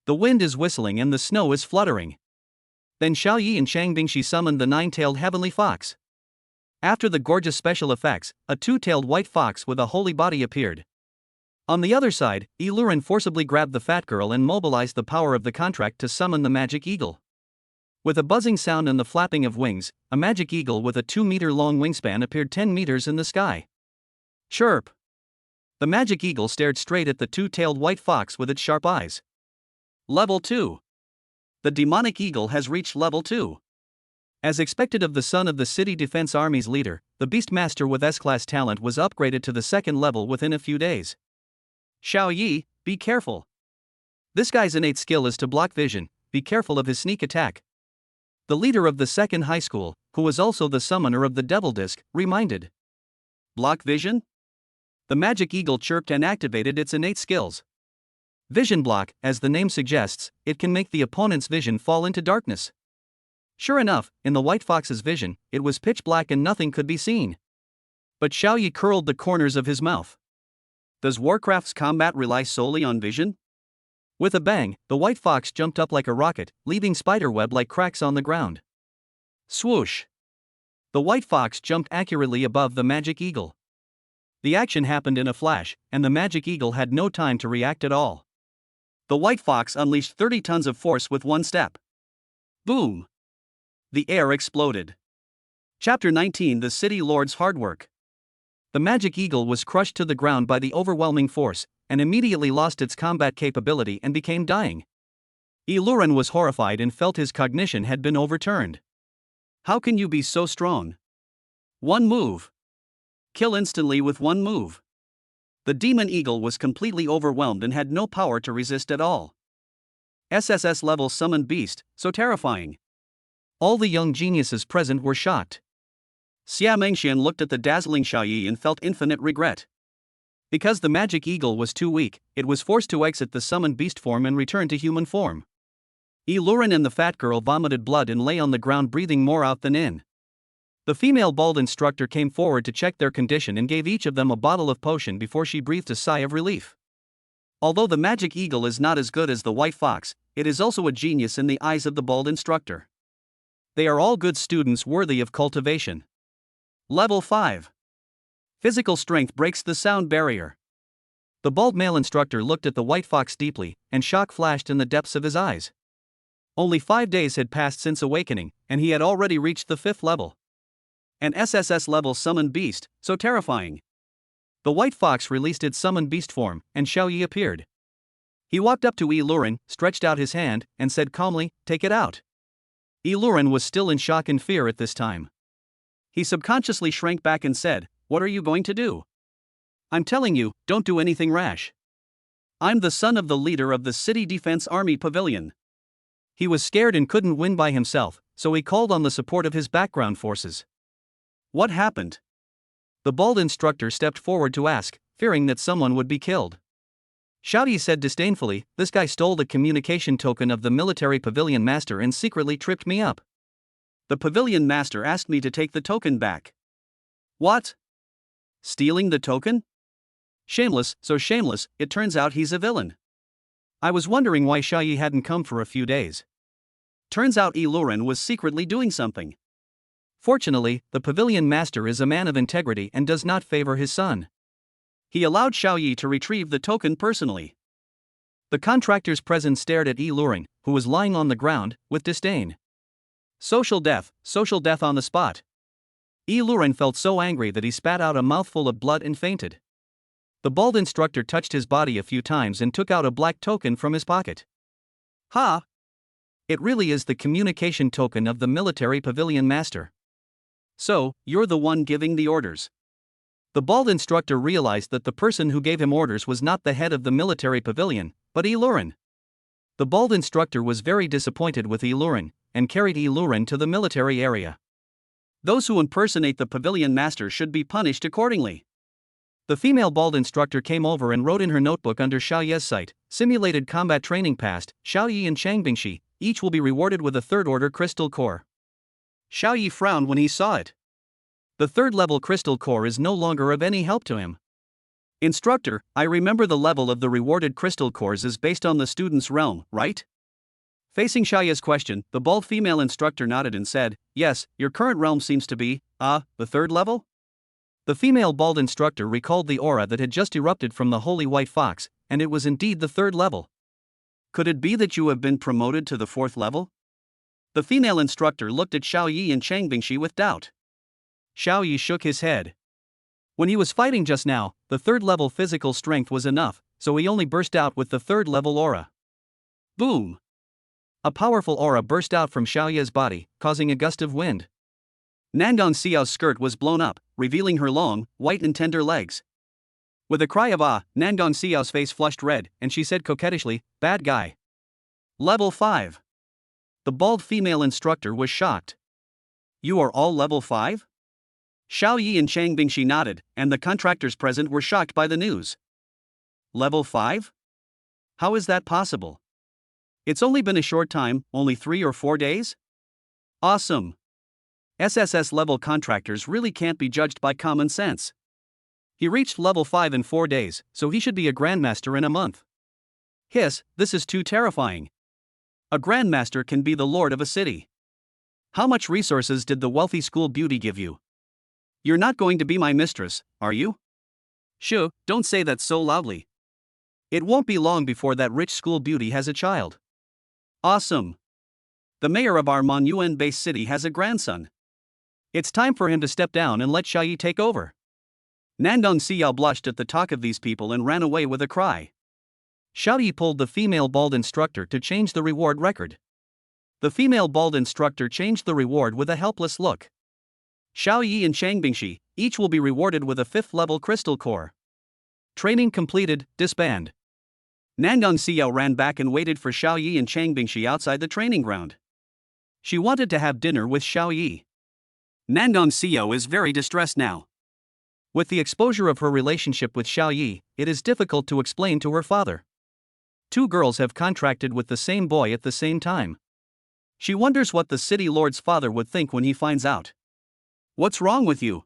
The wind is whistling and the snow is fluttering." Then Xiaoyi and Chang Bingxi summoned the nine-tailed heavenly fox. After the gorgeous special effects, a two-tailed white fox with a holy body appeared. On the other side, Luren forcibly grabbed the fat girl and mobilized the power of the contract to summon the magic eagle. With a buzzing sound and the flapping of wings, a magic eagle with a 2-meter-long wingspan appeared 10 meters in the sky. Chirp! The magic eagle stared straight at the two-tailed white fox with its sharp eyes. Level 2. The demonic eagle has reached level 2. As expected of the son of the City Defense Army's leader, the Beastmaster with S-class talent was upgraded to the second level within a few days. "Xiaoyi, be careful. This guy's innate skill is to block vision, be careful of his sneak attack." The leader of the second high school, who was also the summoner of the Devil Disc, reminded. "Block vision?" The magic eagle chirped and activated its innate skills. Vision block, as the name suggests, it can make the opponent's vision fall into darkness. Sure enough, in the white fox's vision, it was pitch black and nothing could be seen. But Xiaoyi curled the corners of his mouth. Does Warcraft's combat rely solely on vision? With a bang, the white fox jumped up like a rocket, leaving spiderweb-like cracks on the ground. Swoosh! The white fox jumped accurately above the magic eagle. The action happened in a flash, and the magic eagle had no time to react at all. The white fox unleashed 30 tons of force with one step. Boom! The air exploded. Chapter 19: The City Lord's Hard Work. The magic eagle was crushed to the ground by the overwhelming force, and immediately lost its combat capability and became dying. Luren was horrified and felt his cognition had been overturned. How can you be so strong? One move. Kill instantly with one move. The demon eagle was completely overwhelmed and had no power to resist at all. SSS-level summoned beast, so terrifying. All the young geniuses present were shocked. Xia Mengxian looked at the dazzling Xiaoyi and felt infinite regret. Because the magic eagle was too weak, it was forced to exit the summoned beast form and return to human form. Luren and the fat girl vomited blood and lay on the ground breathing more out than in. The female bald instructor came forward to check their condition and gave each of them a bottle of potion before she breathed a sigh of relief. Although the magic eagle is not as good as the white fox, it is also a genius in the eyes of the bald instructor. They are all good students worthy of cultivation. Level 5. Physical strength breaks the sound barrier. The bald male instructor looked at the white fox deeply, and shock flashed in the depths of his eyes. Only 5 days had passed since awakening, and he had already reached the 5th level. An SSS-level summoned beast, so terrifying. The white fox released its summoned beast form, and Xiaoyi appeared. He walked up to Luren, stretched out his hand, and said calmly, "Take it out." Luren was still in shock and fear at this time. He subconsciously shrank back and said, "What are you going to do? I'm telling you, don't do anything rash. I'm the son of the leader of the City Defense Army Pavilion." He was scared and couldn't win by himself, so he called on the support of his background forces. What happened? The bald instructor stepped forward to ask, fearing that someone would be killed. Xiao Yi said disdainfully, "This guy stole the communication token of the military pavilion master and secretly tripped me up. The pavilion master asked me to take the token back." "What? Stealing the token? Shameless, so shameless, it turns out he's a villain." I was wondering why Xiao Yi hadn't come for a few days. Turns out Yi Luren was secretly doing something. Fortunately, the pavilion master is a man of integrity and does not favor his son. He allowed Xiao Yi to retrieve the token personally. The contractors present stared at Yi Luren, who was lying on the ground, with disdain. Social death on the spot. Yi Luren felt so angry that he spat out a mouthful of blood and fainted. The bald instructor touched his body a few times and took out a black token from his pocket. "Ha! It really is the communication token of the military pavilion master. So, you're the one giving the orders." The bald instructor realized that the person who gave him orders was not the head of the military pavilion, but Yi Luren. The bald instructor was very disappointed with Yi Luren, and carried Yi Luren to the military area. Those who impersonate the pavilion master should be punished accordingly. The female bald instructor came over and wrote in her notebook under Xiao Ye's site, "Simulated combat training passed, Xiao Yi and Chang Bingxi, each will be rewarded with a third-order crystal core." Xiao Yi frowned when he saw it. The third-level crystal core is no longer of any help to him. "Instructor, I remember the level of the rewarded crystal cores is based on the student's realm, right?" Facing Xiao Ye's question, the bald female instructor nodded and said, "Yes, your current realm seems to be, the third level?" The female bald instructor recalled the aura that had just erupted from the holy white fox, and it was indeed the third level. "Could it be that you have been promoted to the fourth level?" The female instructor looked at Xiao Yi and Chang Bingxi with doubt. Xiao Yi shook his head. When he was fighting just now, the third-level physical strength was enough, so he only burst out with the third-level aura. Boom! A powerful aura burst out from Xiao Ye's body, causing a gust of wind. Nandong Xiao's skirt was blown up, revealing her long, white and tender legs. With a cry of "ah," Nandong Xiao's face flushed red, and she said coquettishly, "Bad guy." Level 5. The bald female instructor was shocked. "You are all level 5? Xiao Yi and Chang Bingxi nodded, and the contractors present were shocked by the news. Level 5? How is that possible? It's only been a short time, only 3 or 4 days? Awesome! SSS-level contractors really can't be judged by common sense. He reached level 5 in 4 days, so he should be a grandmaster in a month. Hiss, this is too terrifying. A grandmaster can be the lord of a city. How much resources did the wealthy school beauty give you? You're not going to be my mistress, are you? Shoo, don't say that so loudly. It won't be long before that rich school beauty has a child. Awesome! The mayor of our Monuan-based city has a grandson. It's time for him to step down and let Xiao Yi take over. Nandong Xiao blushed at the talk of these people and ran away with a cry. Xiao Yi pulled the female bald instructor to change the reward record. The female bald instructor changed the reward with a helpless look. Xiao Yi and Chang Bingxi, each will be rewarded with a 5th-level crystal core. Training completed, disband. Nandong Xiao ran back and waited for Xiao Yi and Chang Bingxi outside the training ground. She wanted to have dinner with Xiao Yi. Nandong Xiao is very distressed now. With the exposure of her relationship with Xiao Yi, it is difficult to explain to her father. 2 girls have contracted with the same boy at the same time. She wonders what the city lord's father would think when he finds out. What's wrong with you?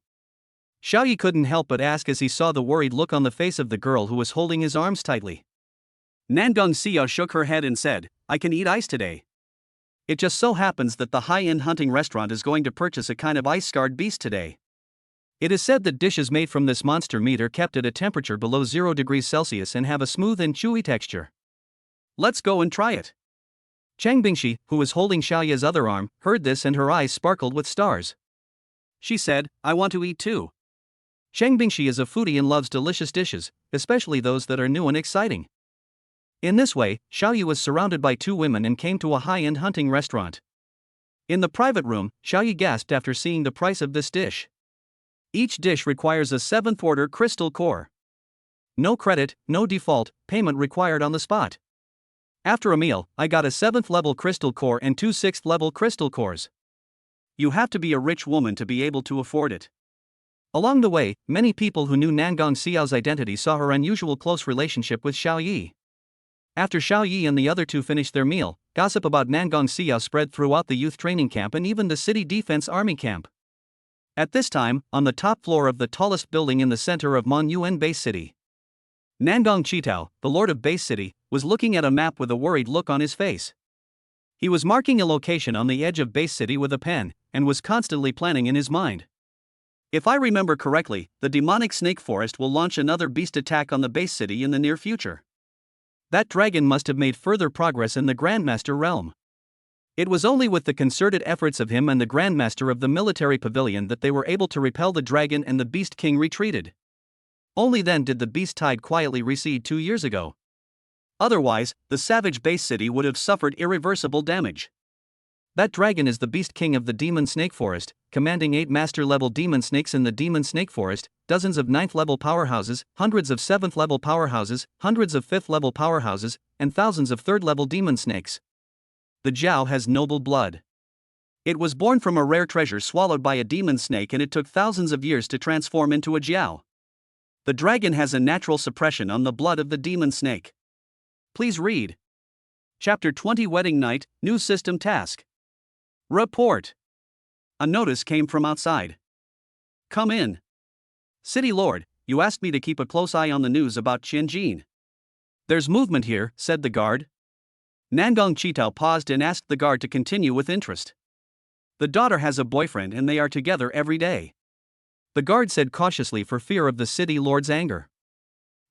Xiao Yi couldn't help but ask as he saw the worried look on the face of the girl who was holding his arms tightly. Nandong Xiao shook her head and said, "I can eat ice today. It just so happens that the high-end hunting restaurant is going to purchase a kind of ice-scarred beast today. It is said that dishes made from this monster meat are kept at a temperature below 0 degrees Celsius and have a smooth and chewy texture. Let's go and try it." Chang Bingxi, who was holding Xiao Ye's other arm, heard this and her eyes sparkled with stars. She said, "I want to eat too." Chang Bingxi is a foodie and loves delicious dishes, especially those that are new and exciting. In this way, Xiao Yi was surrounded by 2 women and came to a high-end hunting restaurant. In the private room, Xiao Yi gasped after seeing the price of this dish. Each dish requires a 7th-order crystal core. No credit, no default, payment required on the spot. After a meal, I got a 7th-level crystal core and 2 6th-level crystal cores. You have to be a rich woman to be able to afford it. Along the way, many people who knew Nangong Xiao's identity saw her unusual close relationship with Xiao Yi. After Xiao Yi and the other two finished their meal, gossip about Nangong Xiao spread throughout the youth training camp and even the city defense army camp. At this time, on the top floor of the tallest building in the center of Mon Yuan Base City, Nangong Qitao, the lord of Base City, was looking at a map with a worried look on his face. He was marking a location on the edge of Base City with a pen, and was constantly planning in his mind. If I remember correctly, the demonic snake forest will launch another beast attack on the Base City in the near future. That dragon must have made further progress in the Grandmaster realm. It was only with the concerted efforts of him and the Grandmaster of the military pavilion that they were able to repel the dragon, and the Beast King retreated. Only then did the beast tide quietly recede 2 years ago. Otherwise, the savage Base City would have suffered irreversible damage. That dragon is the Beast King of the Demon Snake Forest, commanding 8 master-level demon snakes in the Demon Snake Forest, dozens of 9th-level powerhouses, hundreds of 7th-level powerhouses, hundreds of 5th-level powerhouses, and thousands of 3rd-level demon snakes. The Jiao has noble blood. It was born from a rare treasure swallowed by a demon snake, and it took thousands of years to transform into a Jiao. The dragon has a natural suppression on the blood of the demon snake. Please read. Chapter 20 Wedding Night, New System Task. Report. A notice came from outside. Come in. City Lord, you asked me to keep a close eye on the news about Qianjin. There's movement here, said the guard. Nangong Qitao paused and asked the guard to continue with interest. The daughter has a boyfriend and they are together every day. The guard said cautiously for fear of the city lord's anger.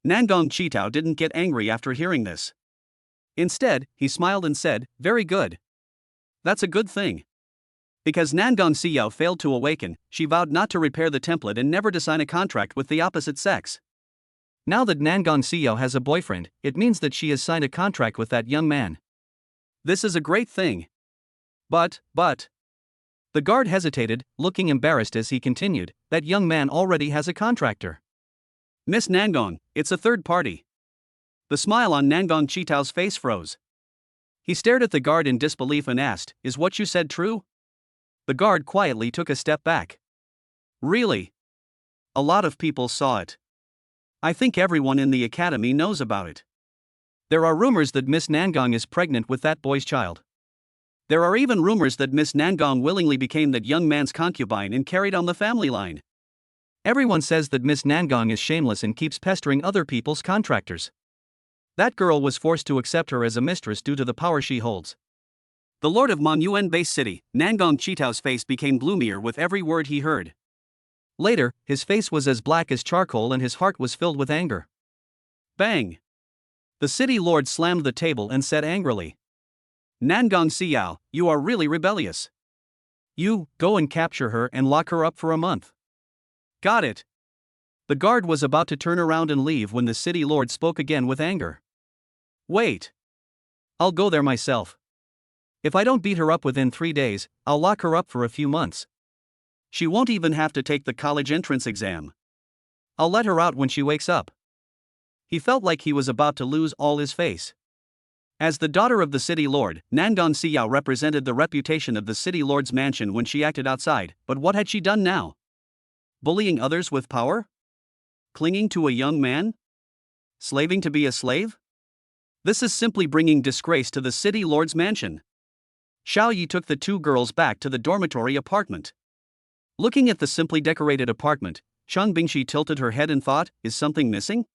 Nangong Qitao didn't get angry after hearing this. Instead, he smiled and said, very good. That's a good thing. Because Nangong Xiao failed to awaken, she vowed not to repair the template and never to sign a contract with the opposite sex. Now that Nangong Xiao has a boyfriend, it means that she has signed a contract with that young man. This is a great thing. But. The guard hesitated, looking embarrassed as he continued, that young man already has a contractor. Miss Nangong, it's a third party. The smile on Nangong Qitao's face froze. He stared at the guard in disbelief and asked, is what you said true? The guard quietly took a step back. Really? A lot of people saw it. I think everyone in the academy knows about it. There are rumors that Miss Nangong is pregnant with that boy's child. There are even rumors that Miss Nangong willingly became that young man's concubine and carried on the family line. Everyone says that Miss Nangong is shameless and keeps pestering other people's contractors. That girl was forced to accept her as a mistress due to the power she holds. The lord of Mon Yuan Base City, Nangong Qitao's face became gloomier with every word he heard. Later, his face was as black as charcoal and his heart was filled with anger. Bang! The city lord slammed the table and said angrily, Nangong Xiao, you are really rebellious. You, go and capture her and lock her up for a month. Got it. The guard was about to turn around and leave when the city lord spoke again with anger. Wait. I'll go there myself. If I don't beat her up within 3 days, I'll lock her up for a few months. She won't even have to take the college entrance exam. I'll let her out when she wakes up. He felt like he was about to lose all his face. As the daughter of the city lord, Nangong Xiao represented the reputation of the city lord's mansion when she acted outside, but what had she done now? Bullying others with power? Clinging to a young man? Slaving to be a slave? This is simply bringing disgrace to the city lord's mansion. Xiao Yi took the 2 girls back to the dormitory apartment. Looking at the simply decorated apartment, Chang Bingxi tilted her head and thought, is something missing?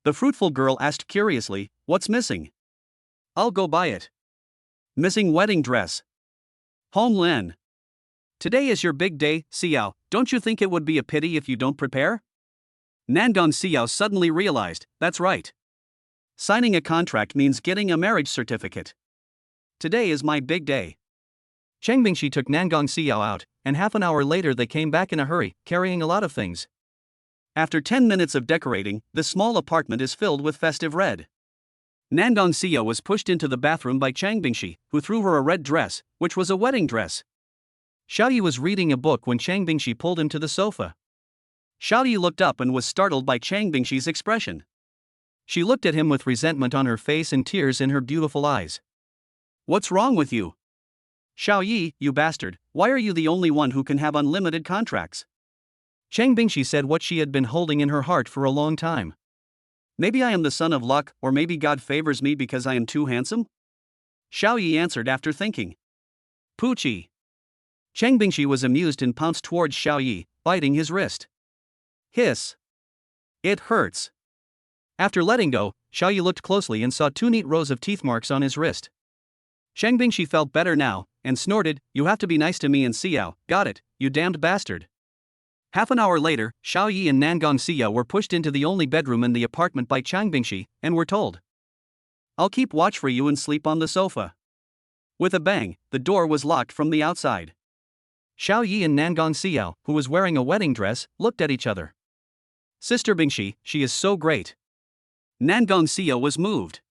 The fruitful girl asked curiously, what's missing? I'll go buy it. Missing wedding dress. Hong Len. Today is your big day, Xiao, don't you think it would be a pity if you don't prepare? Nangong Xiao suddenly realized, that's right. Signing a contract means getting a marriage certificate. Today is my big day. Chang Bingxi took Nangong Xiao out, and half an hour later they came back in a hurry, carrying a lot of things. After 10 minutes of decorating, the small apartment is filled with festive red. Nangong Xiao was pushed into the bathroom by Chang Bingxi, who threw her a red dress, which was a wedding dress. Xiao Yi was reading a book when Chang Bingxi pulled him to the sofa. Xiao Yi looked up and was startled by Chang Bingxi's expression. She looked at him with resentment on her face and tears in her beautiful eyes. What's wrong with you? Xiao Yi, you bastard, why are you the only one who can have unlimited contracts? Chang Bingshi said what she had been holding in her heart for a long time. Maybe I am the son of luck, or maybe God favors me because I am too handsome? Xiao Yi answered after thinking. Poochie. Chang Bingshi was amused and pounced towards Xiao Yi, biting his wrist. Hiss. It hurts. After letting go, Xiao Yi looked closely and saw 2 neat rows of teeth marks on his wrist. Chang Bingshi felt better now, and snorted, "You have to be nice to me and Xiao, got it, you damned bastard." Half an hour later, Xiao Yi and Nangong Xiao were pushed into the only bedroom in the apartment by Chang Bingshi, and were told, "I'll keep watch for you and sleep on the sofa." With a bang, the door was locked from the outside. Xiao Yi and Nangong Xiao, who was wearing a wedding dress, looked at each other. "Sister Bingshi, she is so great." Nangong Xiao was moved.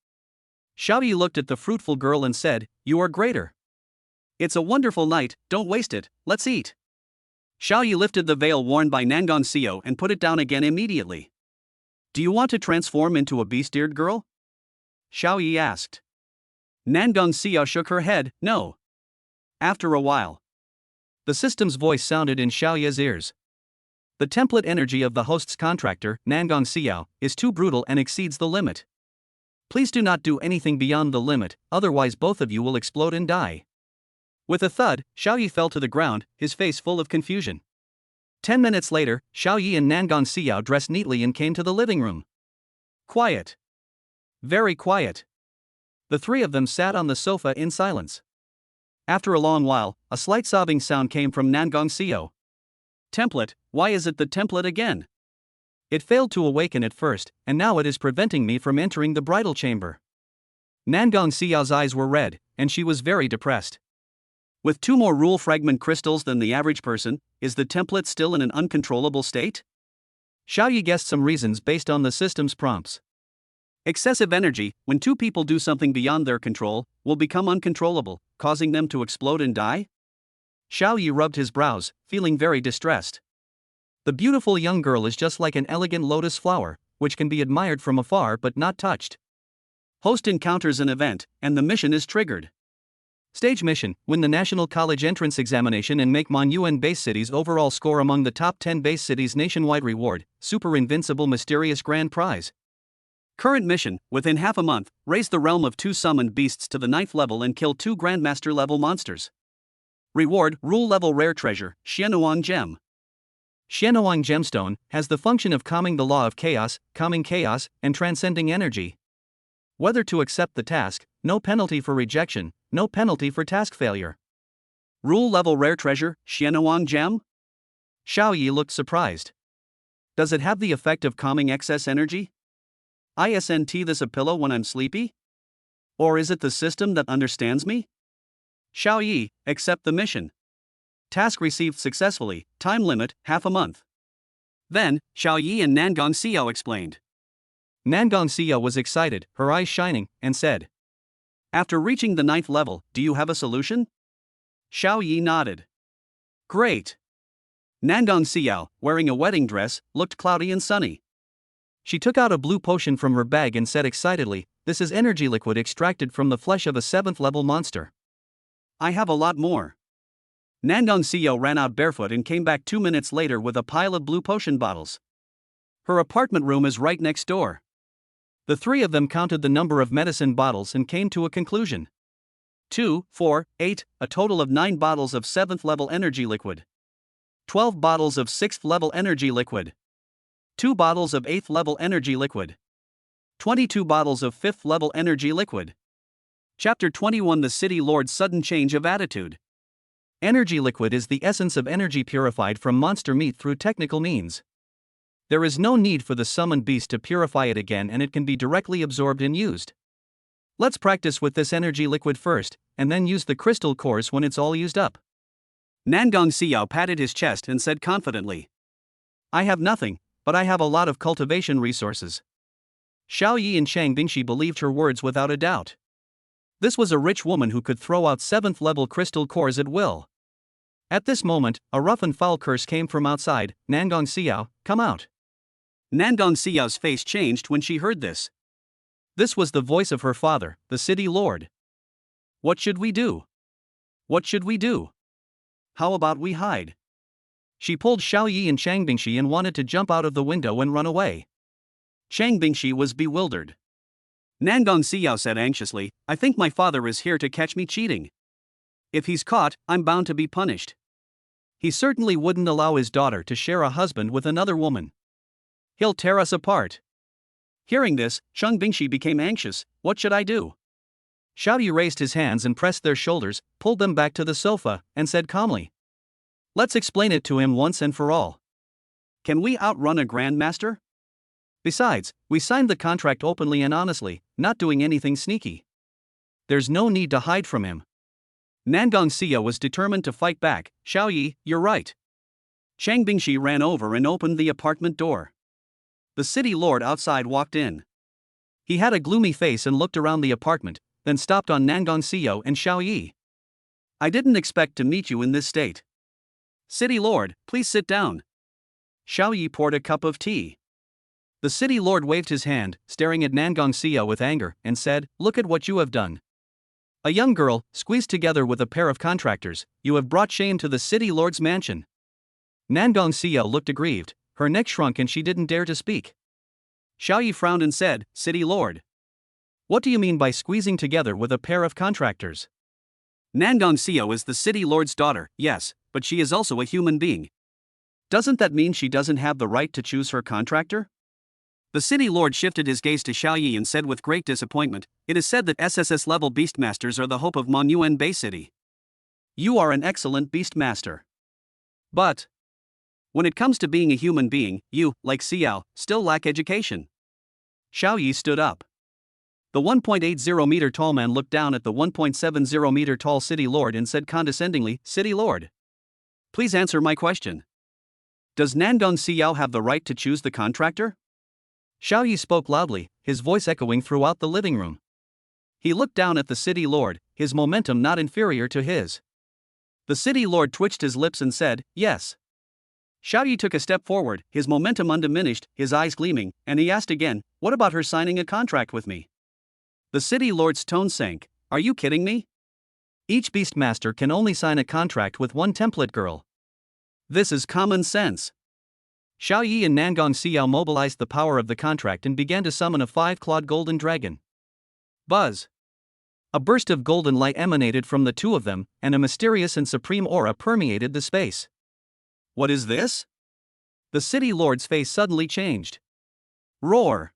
Xiao Yi looked at the fruitful girl and said, "You are greater. It's a wonderful night, don't waste it, let's eat." Xiao Yi lifted the veil worn by Nangong Xiao and put it down again immediately. "Do you want to transform into a beast-eared girl?" Xiao Yi asked. Nangong Xiao shook her head, "No." After a while, the system's voice sounded in Xiao Yi's ears. "The template energy of the host's contractor, Nangong Xiao, is too brutal and exceeds the limit. Please do not do anything beyond the limit, otherwise both of you will explode and die." With a thud, Xiao Yi fell to the ground, his face full of confusion. 10 minutes later, Xiao Yi and Nangong Xiao dressed neatly and came to the living room. Quiet. Very quiet. The 3 of them sat on the sofa in silence. After a long while, a slight sobbing sound came from Nangong Xiao. "Template, why is it the template again? It failed to awaken at first, and now it is preventing me from entering the bridal chamber." Nangong Xiao's eyes were red, and she was very depressed. With 2 more rule fragment crystals than the average person, is the template still in an uncontrollable state? Xiao Yi guessed some reasons based on the system's prompts. Excessive energy, when 2 people do something beyond their control, will become uncontrollable, causing them to explode and die? Xiao Yi rubbed his brows, feeling very distressed. The beautiful young girl is just like an elegant lotus flower, which can be admired from afar but not touched. Host encounters an event, and the mission is triggered. Stage mission: win the National College Entrance Examination and make Mon-Yuan base cities overall score among the top 10 base cities nationwide. Reward: Super Invincible Mysterious Grand Prize. Current mission: within half a month, raise the realm of 2 summoned beasts to the 9th level and kill 2 Grandmaster level monsters. Reward: Rule level rare treasure, Xianuang Gem. Xianuang Gemstone has the function of calming the law of chaos, and transcending energy. Whether to accept the task: no penalty for rejection, no penalty for task failure. Rule level rare treasure, Xianuang Gem? Xiao Yi looked surprised. Does it have the effect of calming excess energy? Isn't this a pillow when I'm sleepy? Or is it the system that understands me? Xiao Yi, accept the mission. Task received successfully, time limit, half a month. Then, Xiao Yi and Nangong Xiao explained. Nangong Xiao was excited, her eyes shining, and said, "After reaching the 9th level, do you have a solution?" Xiao Yi nodded. "Great." Nangong Xiao, wearing a wedding dress, looked cloudy and sunny. She took out a blue potion from her bag and said excitedly, "This is energy liquid extracted from the flesh of a 7th level monster. I have a lot more." Nangong Xiao ran out barefoot and came back 2 minutes later with a pile of blue potion bottles. Her apartment room is right next door. The 3 of them counted the number of medicine bottles and came to a conclusion. 2, 4, 8, a total of 9 bottles of 7th level energy liquid. 12 bottles of 6th level energy liquid. 2 bottles of 8th level energy liquid. 22 bottles of 5th level energy liquid. Chapter 21: The City Lord's Sudden Change of Attitude. Energy liquid is the essence of energy purified from monster meat through technical means. There is no need for the summoned beast to purify it again, and it can be directly absorbed and used. Let's practice with this energy liquid first, and then use the crystal cores when it's all used up. Nangong Xiao patted his chest and said confidently, "I have nothing, but I have a lot of cultivation resources." Xiao Yi and Chang Bingshi believed her words without a doubt. This was a rich woman who could throw out 7th level crystal cores at will. At this moment, a rough and foul curse came from outside. "Nangong Xiao, come out." Nangong Xiao's face changed when she heard this. This was the voice of her father, the city lord. "What should we do? What should we do? How about we hide?" She pulled Xiao Yi and Chang Bingshi and wanted to jump out of the window and run away. Chang Bingshi was bewildered. Nangong Xiao said anxiously, "I think my father is here to catch me cheating. If he's caught, I'm bound to be punished. He certainly wouldn't allow his daughter to share a husband with another woman. He'll tear us apart." Hearing this, Chang Bingshi became anxious. What should I do? Xiao Yi raised his hands and pressed their shoulders, pulled them back to the sofa, and said calmly, "Let's explain it to him once and for all. Can we outrun a grandmaster? Besides, we signed the contract openly and honestly, not doing anything sneaky. There's no need to hide from him." Nangong Xiao was determined to fight back. "Xiao Yi, you're right." Chang Bingshi ran over and opened the apartment door. The city lord outside walked in. He had a gloomy face and looked around the apartment, then stopped on Nangong Xiao and Xiao Yi. "I didn't expect to meet you in this state. City lord, please sit down." Xiao Yi poured a cup of tea. The city lord waved his hand, staring at Nangong Xiao with anger, and said, "Look at what you have done. A young girl, squeezed together with a pair of contractors, you have brought shame to the city lord's mansion." Nangong Xiao looked aggrieved, her neck shrunk and she didn't dare to speak. Xiao Yi frowned and said, "City lord, what do you mean by squeezing together with a pair of contractors?" "Nangong Xiao is the city lord's daughter, yes, but she is also a human being. Doesn't that mean she doesn't have the right to choose her contractor?" The city lord shifted his gaze to Xiao Yi and said with great disappointment, "It is said that SSS-level beastmasters are the hope of Monuan Bay City. You are an excellent beastmaster. But when it comes to being a human being, you, like Xiao, still lack education." Xiao Yi stood up. The 1.80-meter tall man looked down at the 1.70-meter tall city lord and said condescendingly, "City lord, please answer my question. Does Nangong Xiao have the right to choose the contractor?" Xiao Yi spoke loudly, his voice echoing throughout the living room. He looked down at the city lord, his momentum not inferior to his. The city lord twitched his lips and said, "Yes." Xiao Yi took a step forward, his momentum undiminished, his eyes gleaming, and he asked again, "What about her signing a contract with me?" The city lord's tone sank. "Are you kidding me? Each beastmaster can only sign a contract with one template girl. This is common sense." Xiao Yi and Nangong Xiao mobilized the power of the contract and began to summon a 5-clawed golden dragon. Buzz! A burst of golden light emanated from the two of them, and a mysterious and supreme aura permeated the space. "What is this?" The city lord's face suddenly changed. Roar!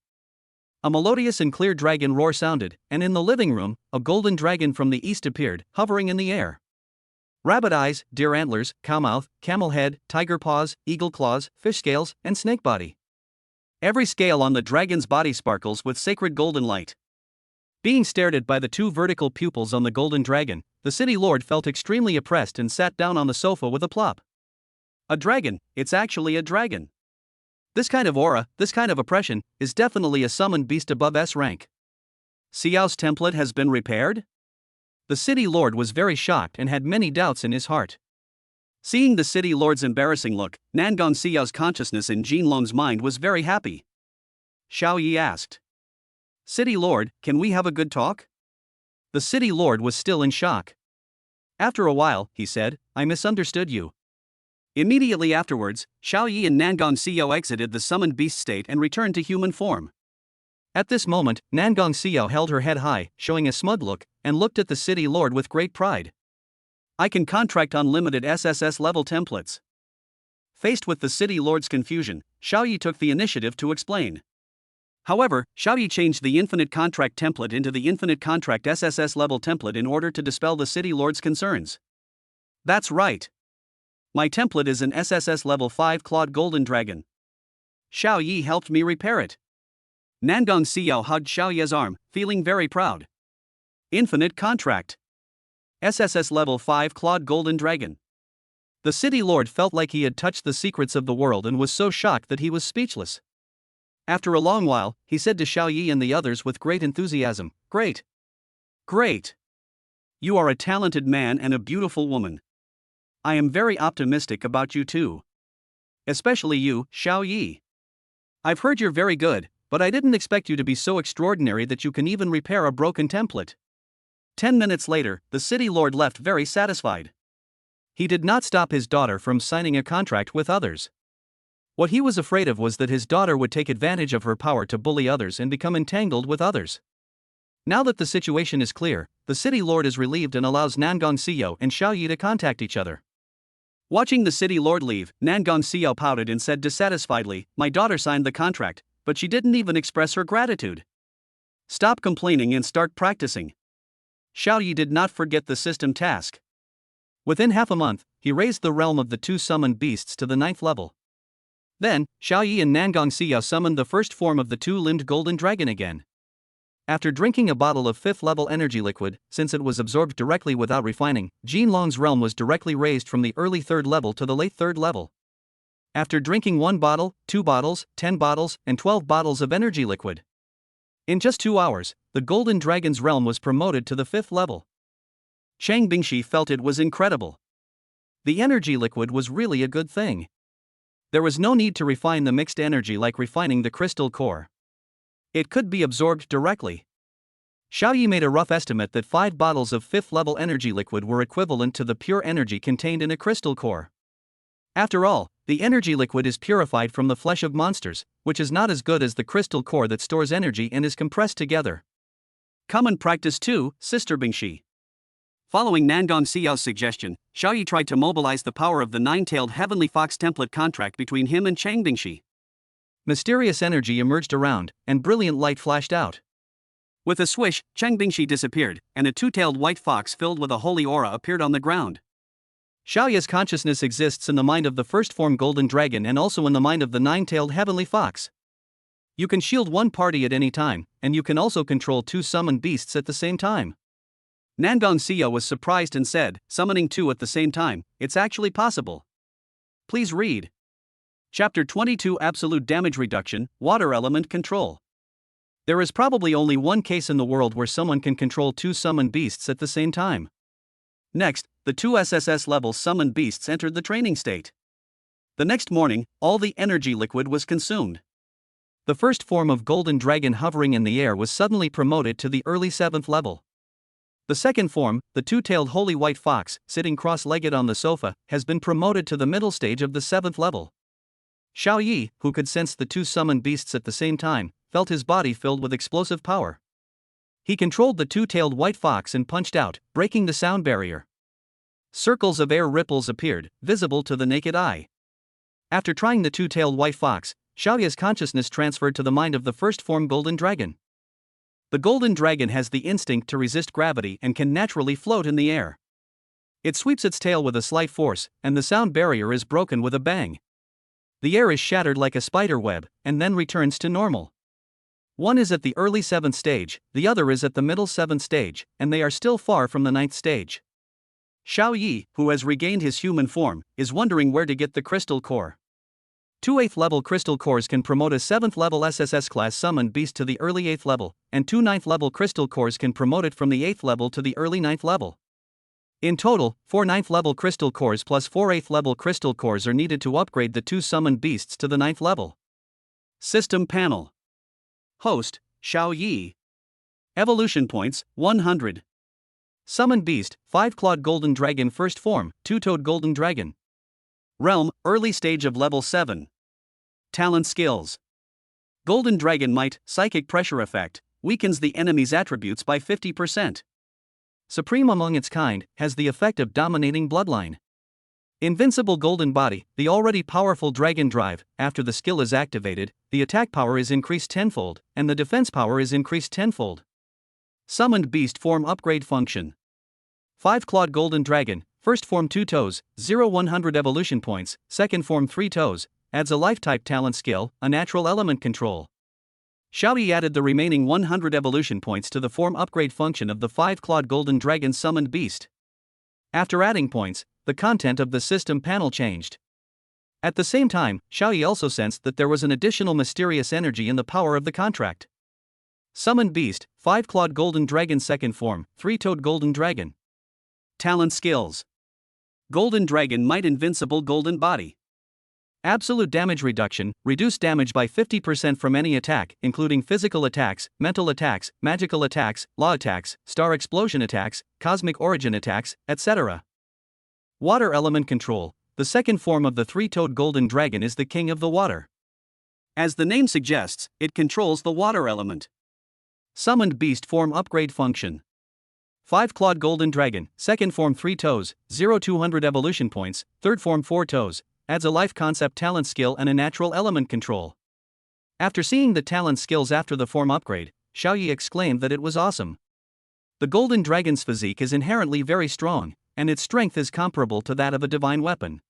A melodious and clear dragon roar sounded, and in the living room, a golden dragon from the east appeared, hovering in the air. Rabbit eyes, deer antlers, cow mouth, camel head, tiger paws, eagle claws, fish scales, and snake body. Every scale on the dragon's body sparkles with sacred golden light. Being stared at by the two vertical pupils on the golden dragon, the city lord felt extremely oppressed and sat down on the sofa with a plop. "A dragon, it's actually a dragon. This kind of aura, this kind of oppression, is definitely a summoned beast above S rank. Xiao's template has been repaired?" The city lord was very shocked and had many doubts in his heart. Seeing the city lord's embarrassing look, Nangong Xiao's consciousness in Jinlong's mind was very happy. Xiao Yi asked, "City lord, can we have a good talk?" The city lord was still in shock. After a while, he said, "I misunderstood you." Immediately afterwards, Xiao Yi and Nangong Xiao exited the summoned beast state and returned to human form. At this moment, Nangong Xiao held her head high, showing a smug look, and looked at the city lord with great pride. "I can contract unlimited SSS-level templates." Faced with the city lord's confusion, Xiao Yi took the initiative to explain. However, Xiao Yi changed the infinite contract template into the infinite contract SSS-level template in order to dispel the city lord's concerns. "That's right. My template is an SSS-level 5-clawed golden dragon. Xiao Yi helped me repair it." Nangong Xiao hugged Xiao Yi's arm, feeling very proud. Infinite contract. SSS-level 5-clawed golden dragon. The city lord felt like he had touched the secrets of the world and was so shocked that he was speechless. After a long while, he said to Xiao Yi and the others with great enthusiasm, "Great! Great! You are a talented man and a beautiful woman. I am very optimistic about you too. Especially you, Xiao Yi. I've heard you're very good, but I didn't expect you to be so extraordinary that you can even repair a broken template." 10 minutes later, the city lord left very satisfied. he did not stop his daughter from signing a contract with others. What he was afraid of was that his daughter would take advantage of her power to bully others and become entangled with others. Now that the situation is clear, the city lord is relieved and allows Nangong Xiao and Xiao Yi to contact each other. Watching the city lord leave, Nangong Xiao pouted and said dissatisfiedly, "My daughter signed the contract, but she didn't even express her gratitude. Stop complaining and start practicing." Xiao Yi did not forget the system task. Within half a month, he raised the realm of the two summoned beasts to the 9th level. Then, Xiao Yi and Nangong Xiao summoned the first form of the two-limbed golden dragon again. After drinking a bottle of 5th level energy liquid, since it was absorbed directly without refining, Jin Long's realm was directly raised from the early 3rd level to the late 3rd level. After drinking 1 bottle, 2 bottles, 10 bottles, and 12 bottles of energy liquid. In just 2 hours, the golden dragon's realm was promoted to the 5th level. Chang Bingshi felt it was incredible. The energy liquid was really a good thing. There was no need to refine the mixed energy like refining the crystal core. It could be absorbed directly. Xiao Yi made a rough estimate that 5 bottles of 5th level energy liquid were equivalent to the pure energy contained in a crystal core. After all, the energy liquid is purified from the flesh of monsters, which is not as good as the crystal core that stores energy and is compressed together. Come and practice too, Sister Bingshi. Following Nangong Xiao's suggestion, Xiao Yi tried to mobilize the power of the 9-tailed heavenly fox template contract between him and Chang Bingshi. Mysterious energy emerged around, and brilliant light flashed out. With a swish, Chang Bingshi disappeared, and a 2-tailed white fox filled with a holy aura appeared on the ground. Xiao Yi's consciousness exists in the mind of the first form golden dragon and also in the mind of the 9-tailed heavenly fox. You can shield one party at any time, and you can also control 2 summoned beasts at the same time. Nangong Xiao was surprised and said, "Summoning 2 at the same time, it's actually possible." Please read. Chapter 22 Absolute Damage Reduction, Water Element Control. There is probably only one case in the world where someone can control 2 summoned beasts at the same time. Next, the 2 SSS-level summoned beasts entered the training state. The next morning, all the energy liquid was consumed. The first form of golden dragon hovering in the air was suddenly promoted to the early 7th level. The second form, the 2-tailed holy white fox, sitting cross-legged on the sofa, has been promoted to the middle stage of the 7th level. Xiao Yi, who could sense the 2 summoned beasts at the same time, felt his body filled with explosive power. He controlled the 2-tailed white fox and punched out, breaking the sound barrier. Circles of air ripples appeared, visible to the naked eye. After trying the 2-tailed white fox, Xiao Yi's consciousness transferred to the mind of the first form golden dragon. The golden dragon has the instinct to resist gravity and can naturally float in the air. It sweeps its tail with a slight force, and the sound barrier is broken with a bang. The air is shattered like a spider web, and then returns to normal. One is at the early 7th stage, the other is at the middle 7th stage, and they are still far from the 9th stage. Xiao Yi, who has regained his human form, is wondering where to get the crystal core. 2 8th-level crystal cores can promote a 7th-level SSS-class summoned beast to the early 8th level, and 2 9th-level crystal cores can promote it from the 8th level to the early 9th level. In total, 4 9th-level crystal cores plus 4 8th-level crystal cores are needed to upgrade the 2 summoned beasts to the 9th level. System Panel. Host, Xiao Yi. Evolution Points, 100. Summoned Beast, 5-clawed golden dragon first form, 2-toed golden dragon. Realm, early stage of level 7. Talent skills. Golden Dragon Might, Psychic Pressure Effect, weakens the enemy's attributes by 50%. Supreme among its kind, has the effect of dominating bloodline. Invincible Golden Body, the already powerful Dragon Drive, after the skill is activated, the attack power is increased tenfold, and the defense power is increased tenfold. Summoned Beast Form Upgrade Function. 5-clawed Golden Dragon, first form 2 toes, 0-100 evolution points, second form 3 toes, adds a life-type talent skill, a natural element control. Xiao Yi added the remaining 100 evolution points to the form upgrade function of the 5-clawed golden dragon summoned beast. After adding points, the content of the system panel changed. At the same time, Xiao Yi also sensed that there was an additional mysterious energy in the power of the contract. Summoned Beast, 5-clawed golden dragon second form, 3-toed golden dragon. Talent skills. Golden Dragon Might Invincible Golden Body. Absolute damage reduction, reduce damage by 50% from any attack, including physical attacks, mental attacks, magical attacks, law attacks, star explosion attacks, cosmic origin attacks, etc. Water element control. The second form of the three-toed golden dragon is the king of the water. As the name suggests, it controls the water element. Summoned beast form upgrade function. 5-clawed golden dragon, second form 3 toes, 0-200 evolution points, third form 4 toes, adds a life concept talent skill and a natural element control. After seeing the talent skills after the form upgrade, Xiaoyi exclaimed that it was awesome. The golden dragon's physique is inherently very strong, and its strength is comparable to that of a divine weapon.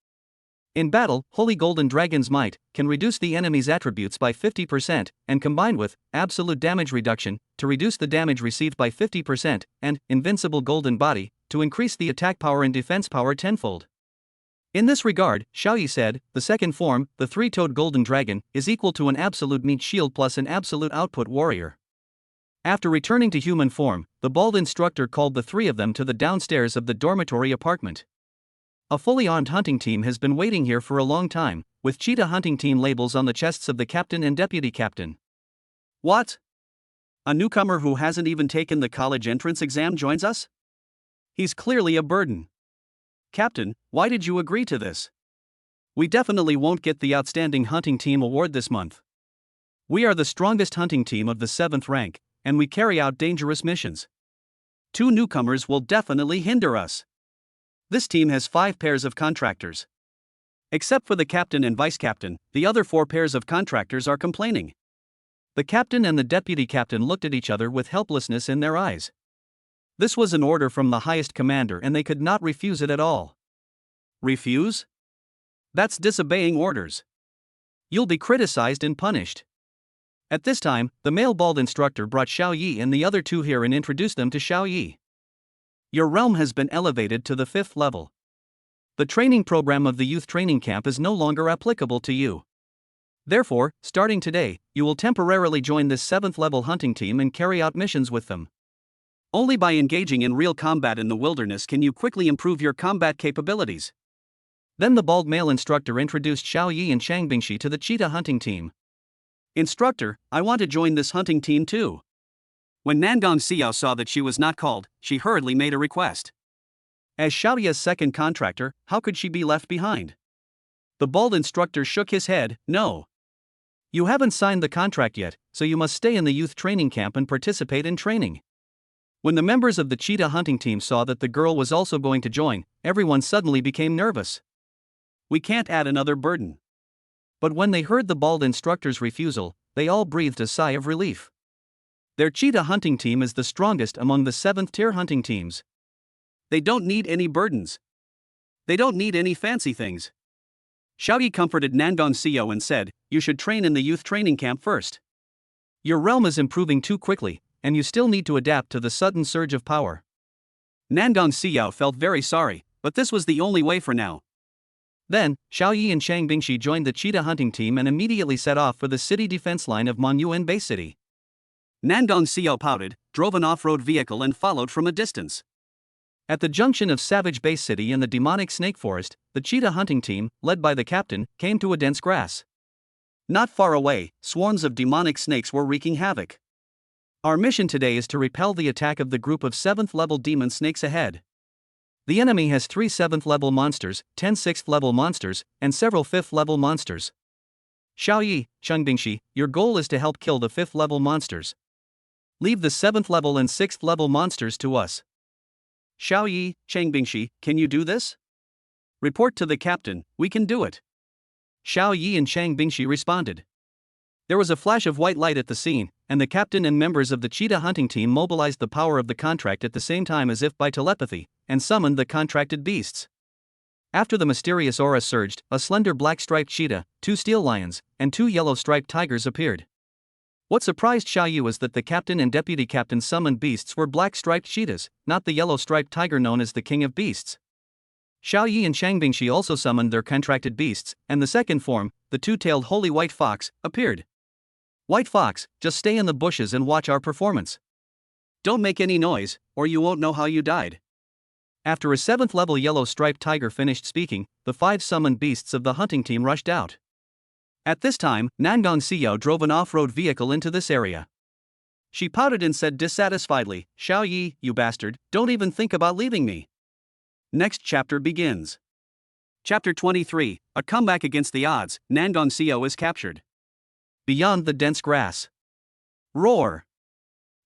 In battle, Holy Golden Dragon's Might can reduce the enemy's attributes by 50%, and combined with Absolute Damage Reduction to reduce the damage received by 50%, and Invincible Golden Body to increase the attack power and defense power tenfold. In this regard, Xiaoyi said, the second form, the three-toed golden dragon, is equal to an absolute meat shield plus an absolute output warrior. After returning to human form, the bald instructor called the three of them to the downstairs of the dormitory apartment. A fully armed hunting team has been waiting here for a long time, with cheetah hunting team labels on the chests of the captain and deputy captain. What? A newcomer who hasn't even taken the college entrance exam joins us? He's clearly a burden. Captain, why did you agree to this? We definitely won't get the Outstanding Hunting Team award this month. We are the strongest hunting team of the 7th rank, and we carry out dangerous missions. 2 newcomers will definitely hinder us. This team has 5 pairs of contractors. Except for the captain and vice captain, the other 4 pairs of contractors are complaining. The captain and the deputy captain looked at each other with helplessness in their eyes. This was an order from the highest commander and they could not refuse it at all. Refuse? That's disobeying orders. You'll be criticized and punished. At this time, the male bald instructor brought Xiaoyi and the other 2 here and introduced them to Xiaoyi. Your realm has been elevated to the 5th level. The training program of the youth training camp is no longer applicable to you. Therefore, starting today, you will temporarily join this 7th level hunting team and carry out missions with them. Only by engaging in real combat in the wilderness can you quickly improve your combat capabilities. Then the bald male instructor introduced Xiaoyi and Changbingshi to the cheetah hunting team. Instructor, I want to join this hunting team too. When Nangong Xiao saw that she was not called, she hurriedly made a request. As Xiaoyi's second contractor, how could she be left behind? The bald instructor shook his head, no. You haven't signed the contract yet, so you must stay in the youth training camp and participate in training. When the members of the cheetah hunting team saw that the girl was also going to join, everyone suddenly became nervous. We can't add another burden. But when they heard the bald instructor's refusal, they all breathed a sigh of relief. Their cheetah hunting team is the strongest among the 7th tier hunting teams. They don't need any burdens. They don't need any fancy things. Xiaoyi comforted Nangong Xiao and said, you should train in the youth training camp first. Your realm is improving too quickly, and you still need to adapt to the sudden surge of power. Nangong Xiao felt very sorry, but this was the only way for now. Then, Xiaoyi and Changbingshi joined the cheetah hunting team and immediately set off for the city defense line of Monyuan Base City. Nangong Xiao pouted, drove an off-road vehicle and followed from a distance. At the junction of Savage Base City and the demonic snake forest, the cheetah hunting team, led by the captain, came to a dense grass. Not far away, swarms of demonic snakes were wreaking havoc. Our mission today is to repel the attack of the group of 7th level demon snakes ahead. The enemy has 3 7th level monsters, 10 6th level monsters, and several 5th level monsters. Xiaoyi, Changbingshi, your goal is to help kill the 5th level monsters. Leave the 7th level and 6th level monsters to us. Xiaoyi, Changbingshi, can you do this? Report to the captain, we can do it. Xiaoyi and Changbingshi responded. There was a flash of white light at the scene, and the captain and members of the cheetah hunting team mobilized the power of the contract at the same time as if by telepathy, and summoned the contracted beasts. After the mysterious aura surged, a slender black-striped cheetah, 2 steel lions, and 2 yellow-striped tigers appeared. What surprised Xiaoyi was that the captain and deputy captain summoned beasts were black-striped cheetahs, not the yellow-striped tiger known as the king of beasts. Xiaoyi and Changbingshi also summoned their contracted beasts, and the second form, the 2-tailed holy white fox, appeared. White fox, just stay in the bushes and watch our performance. Don't make any noise, or you won't know how you died. After a 7th level yellow-striped tiger finished speaking, the 5 summoned beasts of the hunting team rushed out. At this time, Nangong Xiao drove an off-road vehicle into this area. She pouted and said dissatisfiedly, Xiaoyi, you bastard, don't even think about leaving me. Next chapter begins. Chapter 23, A Comeback Against the Odds, Nangong is captured. Beyond the dense grass. Roar!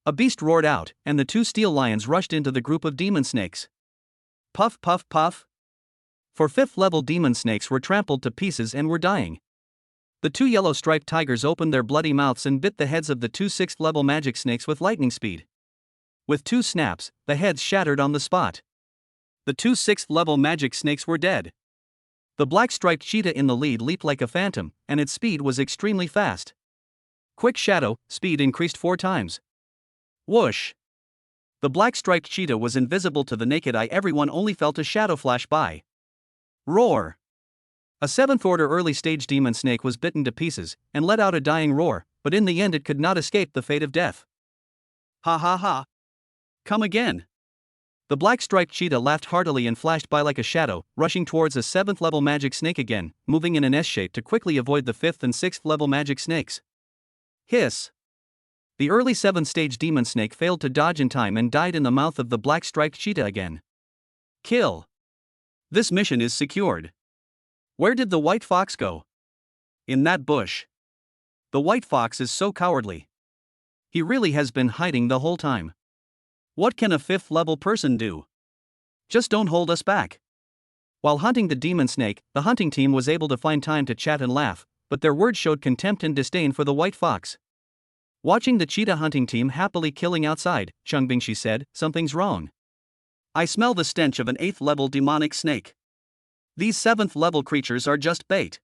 A beast roared out, and the two steel lions rushed into the group of demon snakes. Puff puff puff. 4 5th-level demon snakes were trampled to pieces and were dying. The two yellow-striped tigers opened their bloody mouths and bit the heads of the two 6th-level magic snakes with lightning speed. With 2 snaps, the heads shattered on the spot. The two 6th-level magic snakes were dead. The black-striped cheetah in the lead leaped like a phantom, and its speed was extremely fast. Quick shadow, speed increased 4 times. Whoosh! The black-striped cheetah was invisible to the naked eye. Everyone only felt a shadow flash by. Roar! A 7th-order early-stage demon snake was bitten to pieces, and let out a dying roar, but in the end it could not escape the fate of death. Ha ha ha! Come again! The black-striped cheetah laughed heartily and flashed by like a shadow, rushing towards a 7th-level magic snake again, moving in an S-shape to quickly avoid the 5th and 6th-level magic snakes. Hiss! The early 7th-stage demon snake failed to dodge in time and died in the mouth of the black-striped cheetah again. Kill! This mission is secured. Where did the white fox go? In that bush. The white fox is so cowardly. He really has been hiding the whole time. What can a 5th-level person do? Just don't hold us back. While hunting the demon snake, the hunting team was able to find time to chat and laugh, but their words showed contempt and disdain for the white fox. Watching the cheetah hunting team happily killing outside, Chungbingshi said, "Something's wrong. I smell the stench of an 8th-level demonic snake. These 7th-level creatures are just bait.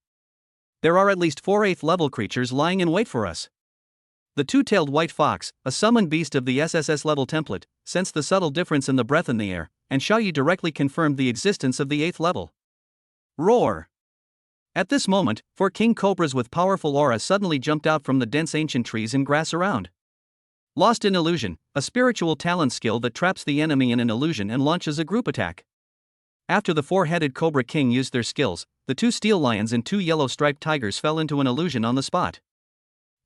There are at least 4 8th-level creatures lying in wait for us." The two-tailed white fox, a summoned beast of the SSS-level template, sensed the subtle difference in the breath in the air, and Xiaoyu directly confirmed the existence of the 8th level. Roar! At this moment, 4 king cobras with powerful aura suddenly jumped out from the dense ancient trees and grass around. Lost in Illusion, a spiritual talent skill that traps the enemy in an illusion and launches a group attack. After the 4-headed Cobra King used their skills, the 2 steel lions and 2 yellow-striped tigers fell into an illusion on the spot.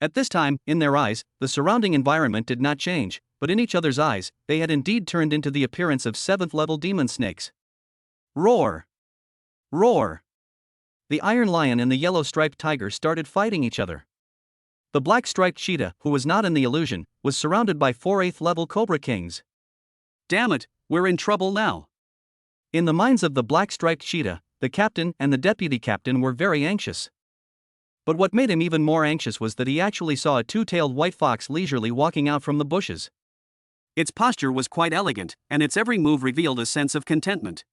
At this time, in their eyes, the surrounding environment did not change, but in each other's eyes, they had indeed turned into the appearance of 7th-level demon snakes. Roar! Roar! The iron lion and the yellow-striped tiger started fighting each other. The black-striped cheetah, who was not in the illusion, was surrounded by 4 8th-level Cobra Kings. Damn it, we're in trouble now. In the minds of the black-striped cheetah, the captain and the deputy captain were very anxious. But what made him even more anxious was that he actually saw a 2-tailed white fox leisurely walking out from the bushes. Its posture was quite elegant, and its every move revealed a sense of contentment.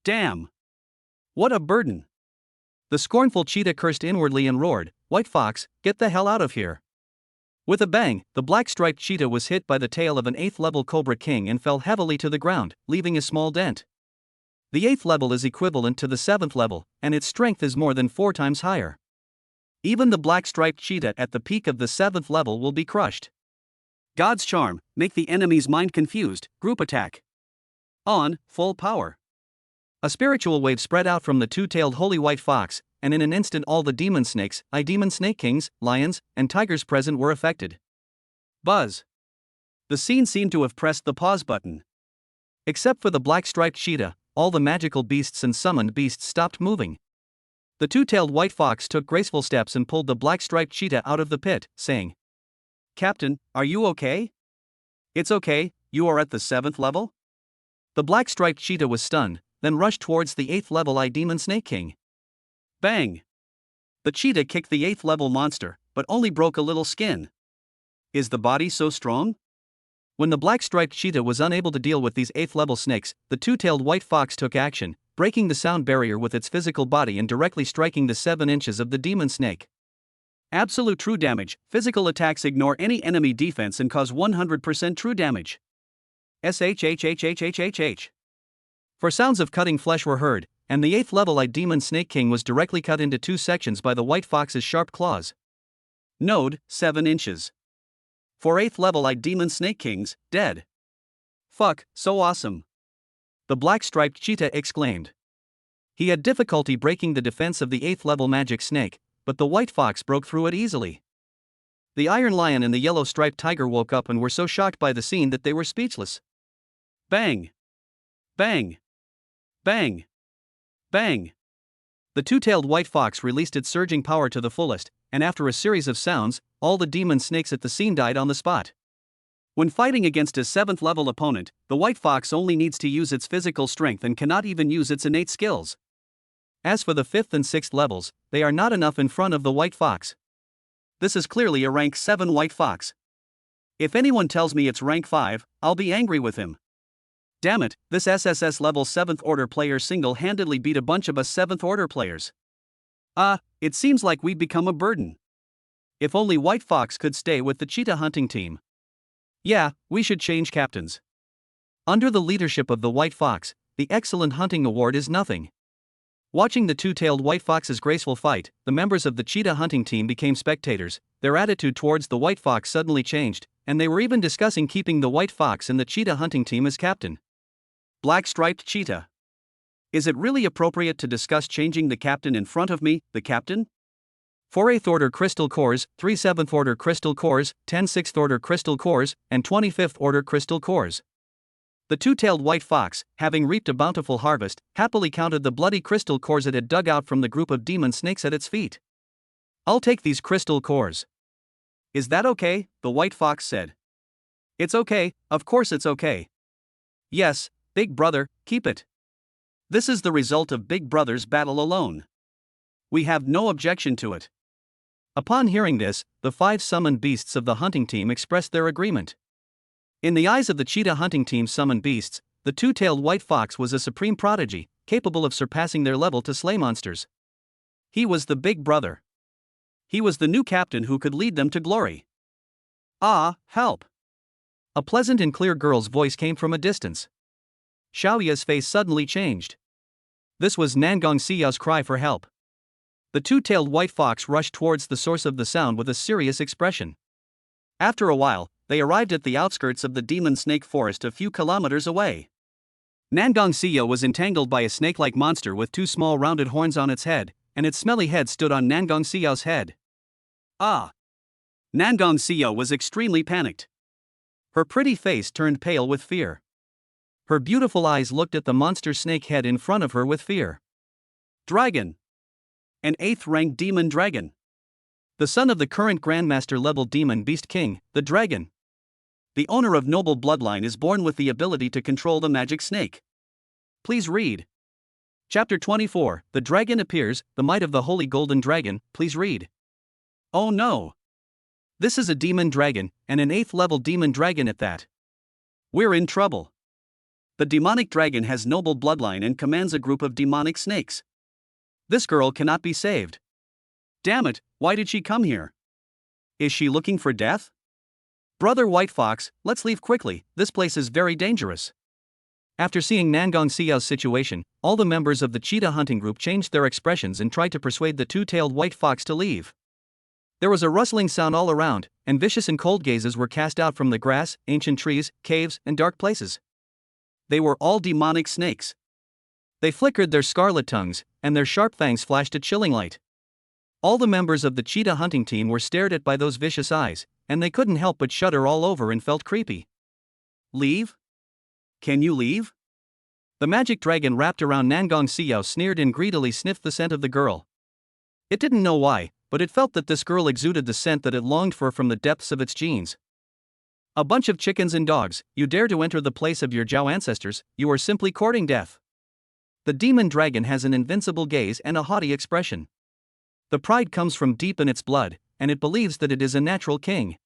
Damn! What a burden! The scornful cheetah cursed inwardly and roared, "White fox, get the hell out of here!" With a bang, the black-striped cheetah was hit by the tail of an 8th-level Cobra King and fell heavily to the ground, leaving a small dent. The 8th level is equivalent to the 7th level, and its strength is more than 4 times higher. Even the black-striped cheetah at the peak of the 7th level will be crushed. God's charm, make the enemy's mind confused, group attack. On, full power. A spiritual wave spread out from the 2-tailed holy white fox, and in an instant all the demon snakes, demon snake kings, lions, and tigers present were affected. Buzz. The scene seemed to have pressed the pause button. Except for the black-striped cheetah, all the magical beasts and summoned beasts stopped moving. The 2-tailed white fox took graceful steps and pulled the black-striped cheetah out of the pit, saying, "Captain, are you okay?" "It's okay, you are at the 7th level?" The black-striped cheetah was stunned, then rushed towards the 8th-level demon snake king. Bang! The cheetah kicked the 8th-level monster, but only broke a little skin. Is the body so strong? When the black-striped cheetah was unable to deal with these 8th-level snakes, the 2-tailed white fox took action, breaking the sound barrier with its physical body and directly striking the 7 inches of the demon snake. Absolute true damage. Physical attacks ignore any enemy defense and cause 100% true damage. SHHHHHHH. For sounds of cutting flesh were heard, and the 8th-level demon snake king was directly cut into 2 sections by the white fox's sharp claws. Node, 7 inches. 4 8th-level demon snake kings, dead. Fuck, so awesome. The black-striped cheetah exclaimed. He had difficulty breaking the defense of the 8th-level magic snake, but the white fox broke through it easily. The iron lion and the yellow-striped tiger woke up and were so shocked by the scene that they were speechless. Bang! Bang! Bang! Bang! The two-tailed white fox released its surging power to the fullest, and after a series of sounds, all the demon snakes at the scene died on the spot. When fighting against a 7th level opponent, the white fox only needs to use its physical strength and cannot even use its innate skills. As for the 5th and 6th levels, they are not enough in front of the white fox. This is clearly a rank 7 white fox. If anyone tells me it's rank 5, I'll be angry with him. Damn it, this SSS level 7th order player single-handedly beat a bunch of us 7th order players. It seems like we've become a burden. If only White Fox could stay with the cheetah hunting team. Yeah, we should change captains. Under the leadership of the White Fox, the Excellent Hunting Award is nothing. Watching the two-tailed White Fox's graceful fight, the members of the cheetah hunting team became spectators. Their attitude towards the White Fox suddenly changed, and they were even discussing keeping the White Fox in the cheetah hunting team as captain. Black-striped cheetah. Is it really appropriate to discuss changing the captain in front of me, the captain? 4 8th order crystal cores, 3 7th order crystal cores, 10 6th order crystal cores, and 25th order crystal cores. The two-tailed white fox, having reaped a bountiful harvest, happily counted the bloody crystal cores it had dug out from the group of demon snakes at its feet. I'll take these crystal cores. Is that okay? The white fox said. It's okay, of course it's okay. Yes, Big Brother, keep it. This is the result of Big Brother's battle alone. We have no objection to it. Upon hearing this, the 5 summoned beasts of the hunting team expressed their agreement. In the eyes of the cheetah hunting team's summoned beasts, the two-tailed white fox was a supreme prodigy, capable of surpassing their level to slay monsters. He was the Big Brother. He was the new captain who could lead them to glory. Ah, help! A pleasant and clear girl's voice came from a distance. Xiaoya's face suddenly changed. This was Nangong Xiao's cry for help. The two-tailed white fox rushed towards the source of the sound with a serious expression. After a while, they arrived at the outskirts of the demon snake forest a few kilometers away. Nangong Xiao was entangled by a snake-like monster with 2 small rounded horns on its head, and its smelly head stood on Nangong Xiao's head. Ah! Nangong Xiao was extremely panicked. Her pretty face turned pale with fear. Her beautiful eyes looked at the monster snake head in front of her with fear. Dragon! An 8th-ranked demon dragon. The son of the current Grandmaster level demon beast king, the dragon. The owner of noble bloodline is born with the ability to control the magic snake. Please read. Chapter 24, The Dragon Appears, The Might of the Holy Golden Dragon, please read. Oh no! This is a demon dragon, and an 8th level demon dragon at that. We're in trouble. The demonic dragon has noble bloodline and commands a group of demonic snakes. This girl cannot be saved. Damn it, why did she come here? Is she looking for death? Brother White Fox, let's leave quickly, this place is very dangerous. After seeing Nangong Xiao's situation, all the members of the cheetah hunting group changed their expressions and tried to persuade the two-tailed white fox to leave. There was a rustling sound all around, and vicious and cold gazes were cast out from the grass, ancient trees, caves, and dark places. They were all demonic snakes. They flickered their scarlet tongues, and their sharp fangs flashed a chilling light. All the members of the cheetah hunting team were stared at by those vicious eyes, and they couldn't help but shudder all over and felt creepy. Leave? Can you leave? The magic dragon wrapped around Nangong Xiao sneered and greedily sniffed the scent of the girl. It didn't know why, but it felt that this girl exuded the scent that it longed for from the depths of its genes. A bunch of chickens and dogs, you dare to enter the place of your Zhao ancestors, you are simply courting death. The demon dragon has an invincible gaze and a haughty expression. The pride comes from deep in its blood, and it believes that it is a natural king.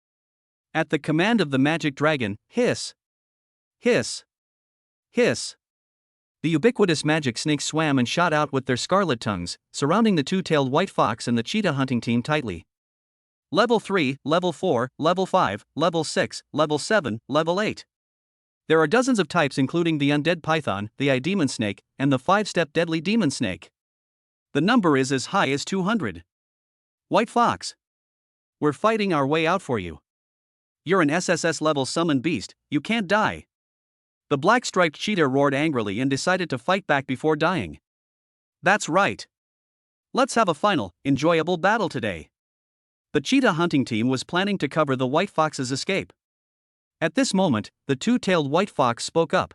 At the command of the magic dragon, hiss! Hiss! Hiss! The ubiquitous magic snakes swam and shot out with their scarlet tongues, surrounding the two-tailed white fox and the cheetah hunting team tightly. Level 3, Level 4, Level 5, Level 6, Level 7, Level 8. There are dozens of types including the undead python, the eye-demon snake, and the 5-step deadly demon snake. The number is as high as 200. White Fox. We're fighting our way out for you. You're an SSS-level summoned beast, you can't die. The black-striped cheetah roared angrily and decided to fight back before dying. That's right. Let's have a final, enjoyable battle today. The cheetah hunting team was planning to cover the white fox's escape. At this moment, the two-tailed white fox spoke up.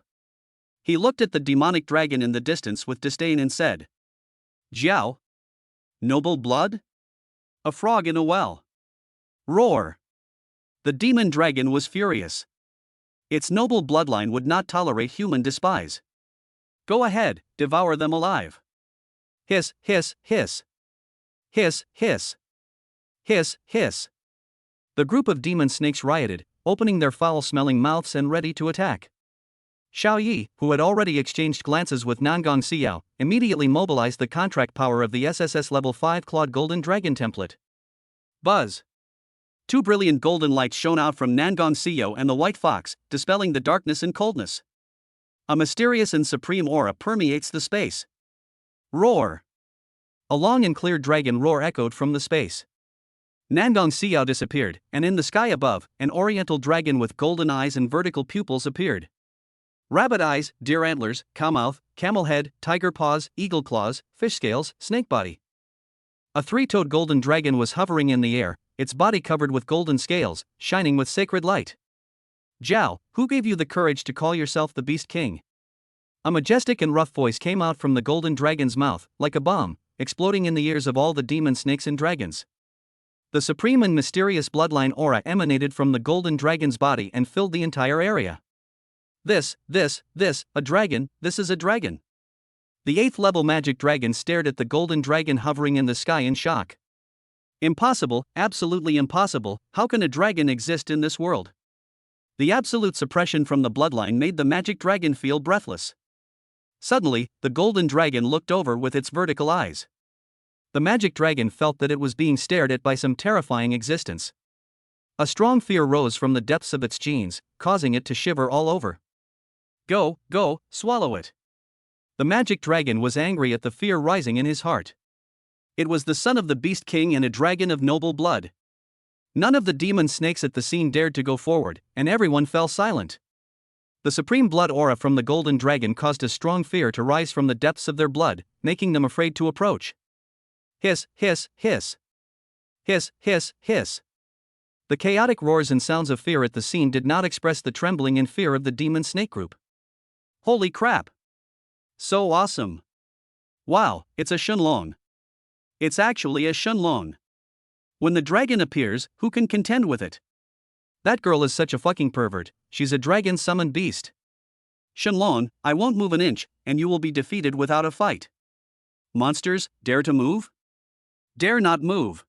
He looked at the demonic dragon in the distance with disdain and said, Jiao, Noble blood? A frog in a well. Roar! The demon dragon was furious. Its noble bloodline would not tolerate human despise. Go ahead, devour them alive. Hiss, hiss, hiss. Hiss, hiss. Hiss, hiss. The group of demon snakes rioted, opening their foul-smelling mouths and ready to attack. Xiao Yi, who had already exchanged glances with Nangong Xiao, immediately mobilized the contract power of the SSS level 5 clawed golden dragon template. Buzz! Two brilliant golden lights shone out from Nangong Xiao and the white fox, dispelling the darkness and coldness. A mysterious and supreme aura permeates the space. Roar! A long and clear dragon roar echoed from the space. Nangong Xiao disappeared, and in the sky above, an oriental dragon with golden eyes and vertical pupils appeared. Rabbit eyes, deer antlers, cow mouth, camel head, tiger paws, eagle claws, fish scales, snake body. A three-toed golden dragon was hovering in the air, its body covered with golden scales, shining with sacred light. Zhao, who gave you the courage to call yourself the Beast King? A majestic and rough voice came out from the golden dragon's mouth, like a bomb, exploding in the ears of all the demon snakes and dragons. The supreme and mysterious bloodline aura emanated from the golden dragon's body and filled the entire area. This, a dragon, this is a dragon. The 8th level magic dragon stared at the golden dragon hovering in the sky in shock. Impossible, absolutely impossible, how can a dragon exist in this world? The absolute suppression from the bloodline made the magic dragon feel breathless. Suddenly, the golden dragon looked over with its vertical eyes. The magic dragon felt that it was being stared at by some terrifying existence. A strong fear rose from the depths of its genes, causing it to shiver all over. Go, swallow it. The magic dragon was angry at the fear rising in his heart. It was the son of the Beast King and a dragon of noble blood. None of the demon snakes at the scene dared to go forward, and everyone fell silent. The supreme blood aura from the golden dragon caused a strong fear to rise from the depths of their blood, making them afraid to approach. Hiss, hiss, hiss. Hiss, hiss, hiss. The chaotic roars and sounds of fear at the scene did not express the trembling and fear of the demon snake group. Holy crap! So awesome! Wow, it's a Shenlong. It's actually a Shenlong. When the dragon appears, who can contend with it? That girl is such a fucking pervert, she's a dragon-summoned beast. Shenlong, I won't move an inch, and you will be defeated without a fight. Monsters, dare to move? Dare not move.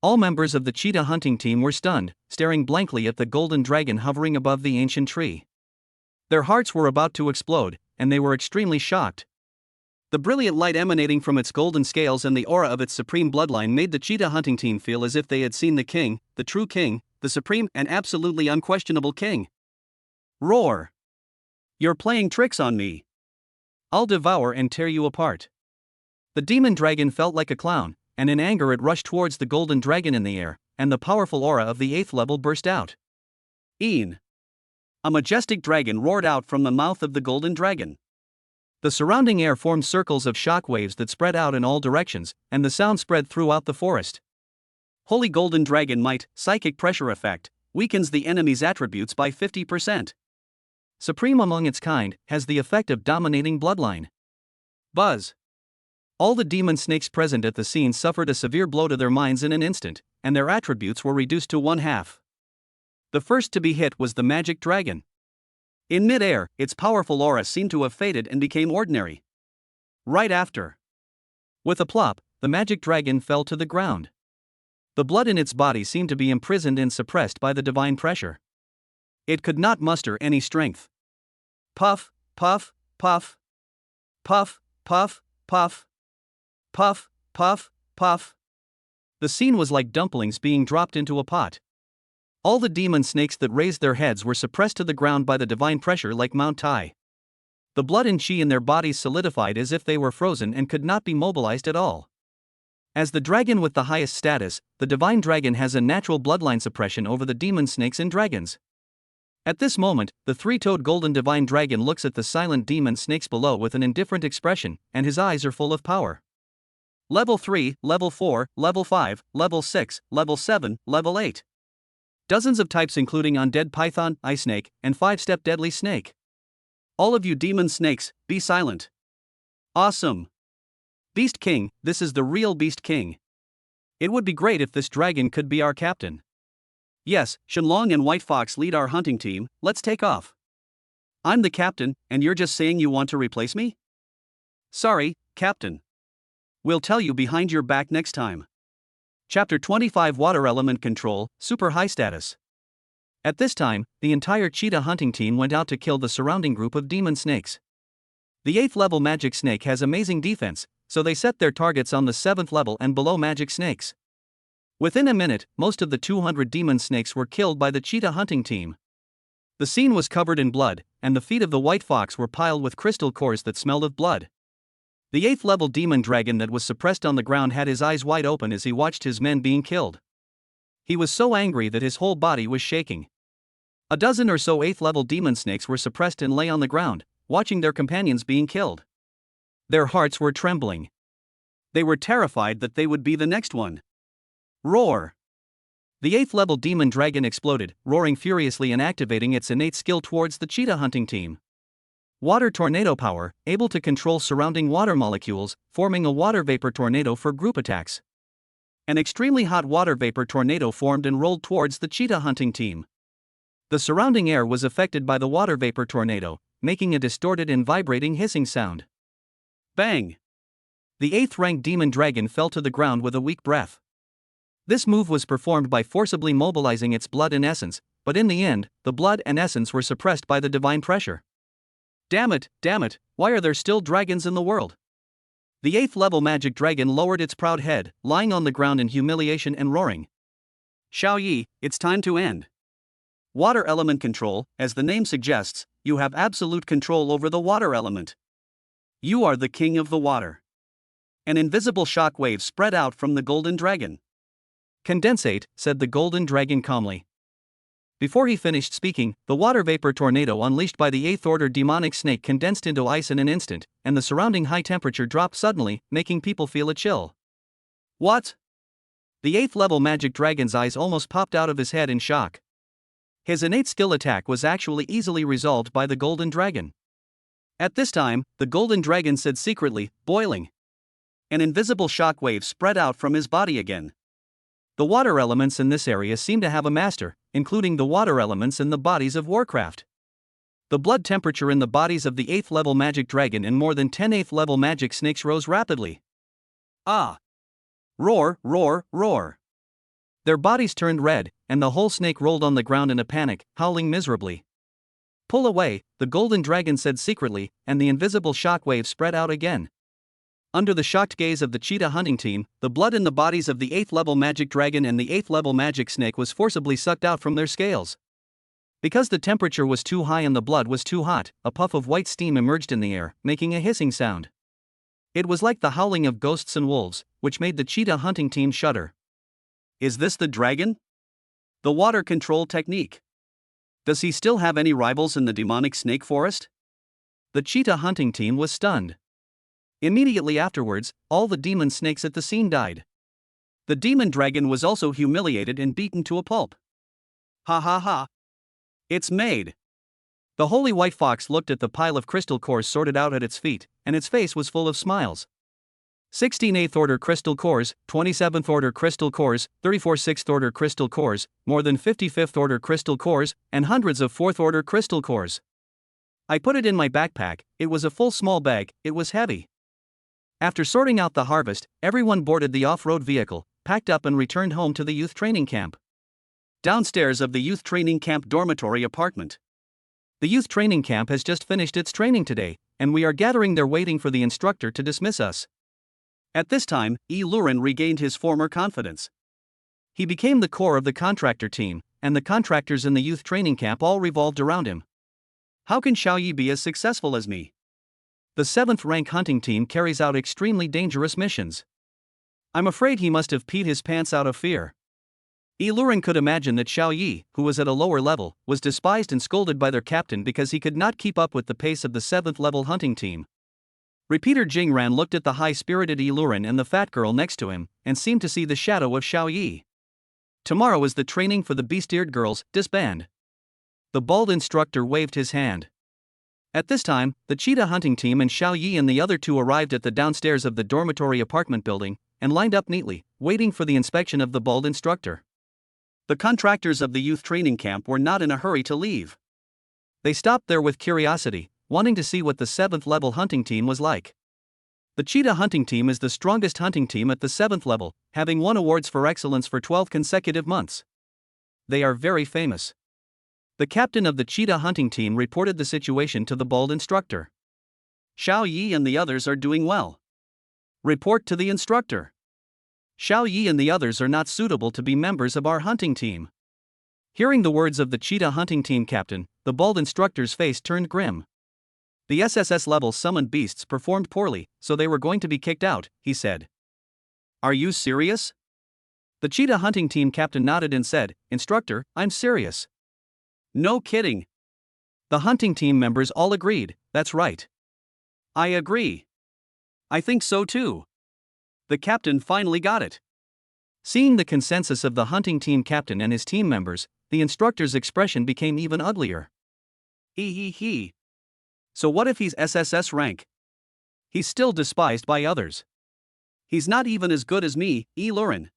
All members of the cheetah hunting team were stunned, staring blankly at the golden dragon hovering above the ancient tree. Their hearts were about to explode, and they were extremely shocked. The brilliant light emanating from its golden scales and the aura of its supreme bloodline made the cheetah hunting team feel as if they had seen the king, the true king, the supreme and absolutely unquestionable king. Roar! You're playing tricks on me. I'll devour and tear you apart. The demon dragon felt like a clown, and in anger it rushed towards the golden dragon in the air, and the powerful aura of the 8th level burst out. Een! A majestic dragon roared out from the mouth of the golden dragon. The surrounding air formed circles of shock waves that spread out in all directions, and the sound spread throughout the forest. Holy golden dragon might, psychic pressure effect, weakens the enemy's attributes by 50%. Supreme among its kind, has the effect of dominating bloodline. Buzz! All the demon snakes present at the scene suffered a severe blow to their minds in an instant, and their attributes were reduced to 1/2. The first to be hit was the magic dragon. In mid-air, its powerful aura seemed to have faded and became ordinary. Right after, with a plop, the magic dragon fell to the ground. The blood in its body seemed to be imprisoned and suppressed by the divine pressure. It could not muster any strength. Puff, puff, puff. Puff, puff, puff. Puff, puff, puff. The scene was like dumplings being dropped into a pot. All the demon snakes that raised their heads were suppressed to the ground by the divine pressure like Mount Tai. The blood and chi in their bodies solidified as if they were frozen and could not be mobilized at all. As the dragon with the highest status, the divine dragon has a natural bloodline suppression over the demon snakes and dragons. At this moment, the three-toed golden divine dragon looks at the silent demon snakes below with an indifferent expression, and his eyes are full of power. Level 3, Level 4, Level 5, Level 6, Level 7, Level 8. Dozens of types including undead python, ice snake, and 5-step deadly snake. All of you demon snakes, be silent. Awesome. Beast King, this is the real Beast King. It would be great if this dragon could be our captain. Yes, Shenlong and White Fox lead our hunting team, let's take off. I'm the captain, and you're just saying you want to replace me? Sorry, Captain. We'll tell you behind your back next time. Chapter 25 Water Element Control, Super High Status. At this time, the entire cheetah hunting team went out to kill the surrounding group of demon snakes. The 8th level magic snake has amazing defense, so they set their targets on the 7th level and below magic snakes. Within a minute, most of the 200 demon snakes were killed by the cheetah hunting team. The scene was covered in blood, and the feet of the white fox were piled with crystal cores that smelled of blood. The 8th level demon dragon that was suppressed on the ground had his eyes wide open as he watched his men being killed. He was so angry that his whole body was shaking. A dozen or so 8th level demon snakes were suppressed and lay on the ground, watching their companions being killed. Their hearts were trembling. They were terrified that they would be the next one. Roar! The 8th level demon dragon exploded, roaring furiously and activating its innate skill towards the cheetah hunting team. Water tornado power, able to control surrounding water molecules, forming a water vapor tornado for group attacks. An extremely hot water vapor tornado formed and rolled towards the cheetah hunting team. The surrounding air was affected by the water vapor tornado, making a distorted and vibrating hissing sound. Bang! The 8th rank demon dragon fell to the ground with a weak breath. This move was performed by forcibly mobilizing its blood and essence, but in the end, the blood and essence were suppressed by the divine pressure. Damn it, why are there still dragons in the world? The 8th level magic dragon lowered its proud head, lying on the ground in humiliation and roaring. Xiao Yi, it's time to end. Water element control, as the name suggests, you have absolute control over the water element. You are the king of the water. An invisible shock wave spread out from the golden dragon. Condensate, said the golden dragon calmly. Before he finished speaking, the water vapor tornado unleashed by the 8th order demonic snake condensed into ice in an instant, and the surrounding high temperature dropped suddenly, making people feel a chill. What? The 8th level magic dragon's eyes almost popped out of his head in shock. His innate skill attack was actually easily resolved by the golden dragon. At this time, the golden dragon said secretly, boiling. An invisible shock wave spread out from his body again. The water elements in this area seem to have a master, including the water elements in the bodies of Warcraft. The blood temperature in the bodies of the 8th level magic dragon and more than 10 8th level magic snakes rose rapidly. Ah! Roar, roar, roar! Their bodies turned red, and the whole snake rolled on the ground in a panic, howling miserably. Pull away, the golden dragon said secretly, and the invisible shock wave spread out again. Under the shocked gaze of the cheetah hunting team, the blood in the bodies of the 8th level magic dragon and the 8th level magic snake was forcibly sucked out from their scales. Because the temperature was too high and the blood was too hot, a puff of white steam emerged in the air, making a hissing sound. It was like the howling of ghosts and wolves, which made the cheetah hunting team shudder. Is this the dragon? The water control technique. Does he still have any rivals in the demonic snake forest? The cheetah hunting team was stunned. Immediately afterwards, all the demon snakes at the scene died. The demon dragon was also humiliated and beaten to a pulp. Ha ha ha. It's made. The holy white fox looked at the pile of crystal cores sorted out at its feet, and its face was full of smiles. 16 8th order crystal cores, 27th order crystal cores, 34 6th order crystal cores, more than 55th order crystal cores, and hundreds of 4th order crystal cores. I put it in my backpack, it was a full small bag, it was heavy. After sorting out the harvest, everyone boarded the off-road vehicle, packed up and returned home to the youth training camp. Downstairs of the youth training camp dormitory apartment. The youth training camp has just finished its training today, and we are gathering there waiting for the instructor to dismiss us. At this time, Lurin regained his former confidence. He became the core of the contractor team, and the contractors in the youth training camp all revolved around him. How can Xiao Yi be as successful as me? The 7th rank hunting team carries out extremely dangerous missions. I'm afraid he must have peed his pants out of fear. Lurin could imagine that Xiao Yi, who was at a lower level, was despised and scolded by their captain because he could not keep up with the pace of the 7th level hunting team. Repeater Jingran looked at the high-spirited Lurin and the fat girl next to him, and seemed to see the shadow of Xiao Yi. Tomorrow is the training for the beast-eared girls, disband. The bald instructor waved his hand. At this time, the cheetah hunting team and Xiao Yi and the other two arrived at the downstairs of the dormitory apartment building and lined up neatly, waiting for the inspection of the bald instructor. The contractors of the youth training camp were not in a hurry to leave. They stopped there with curiosity, wanting to see what the 7th level hunting team was like. The cheetah hunting team is the strongest hunting team at the 7th level, having won awards for excellence for 12 consecutive months. They are very famous. The captain of the cheetah hunting team reported the situation to the bald instructor. Xiao Yi and the others are doing well. Report to the instructor. Xiao Yi and the others are not suitable to be members of our hunting team. Hearing the words of the cheetah hunting team captain, the bald instructor's face turned grim. The SSS-level summoned beasts performed poorly, so they were going to be kicked out, he said. Are you serious? The cheetah hunting team captain nodded and said, Instructor, I'm serious. No kidding. The hunting team members all agreed, that's right. I agree. I think so too. The captain finally got it. Seeing the consensus of the hunting team captain and his team members, the instructor's expression became even uglier. He. So what if he's SSS rank? He's still despised by others. He's not even as good as me, Luren.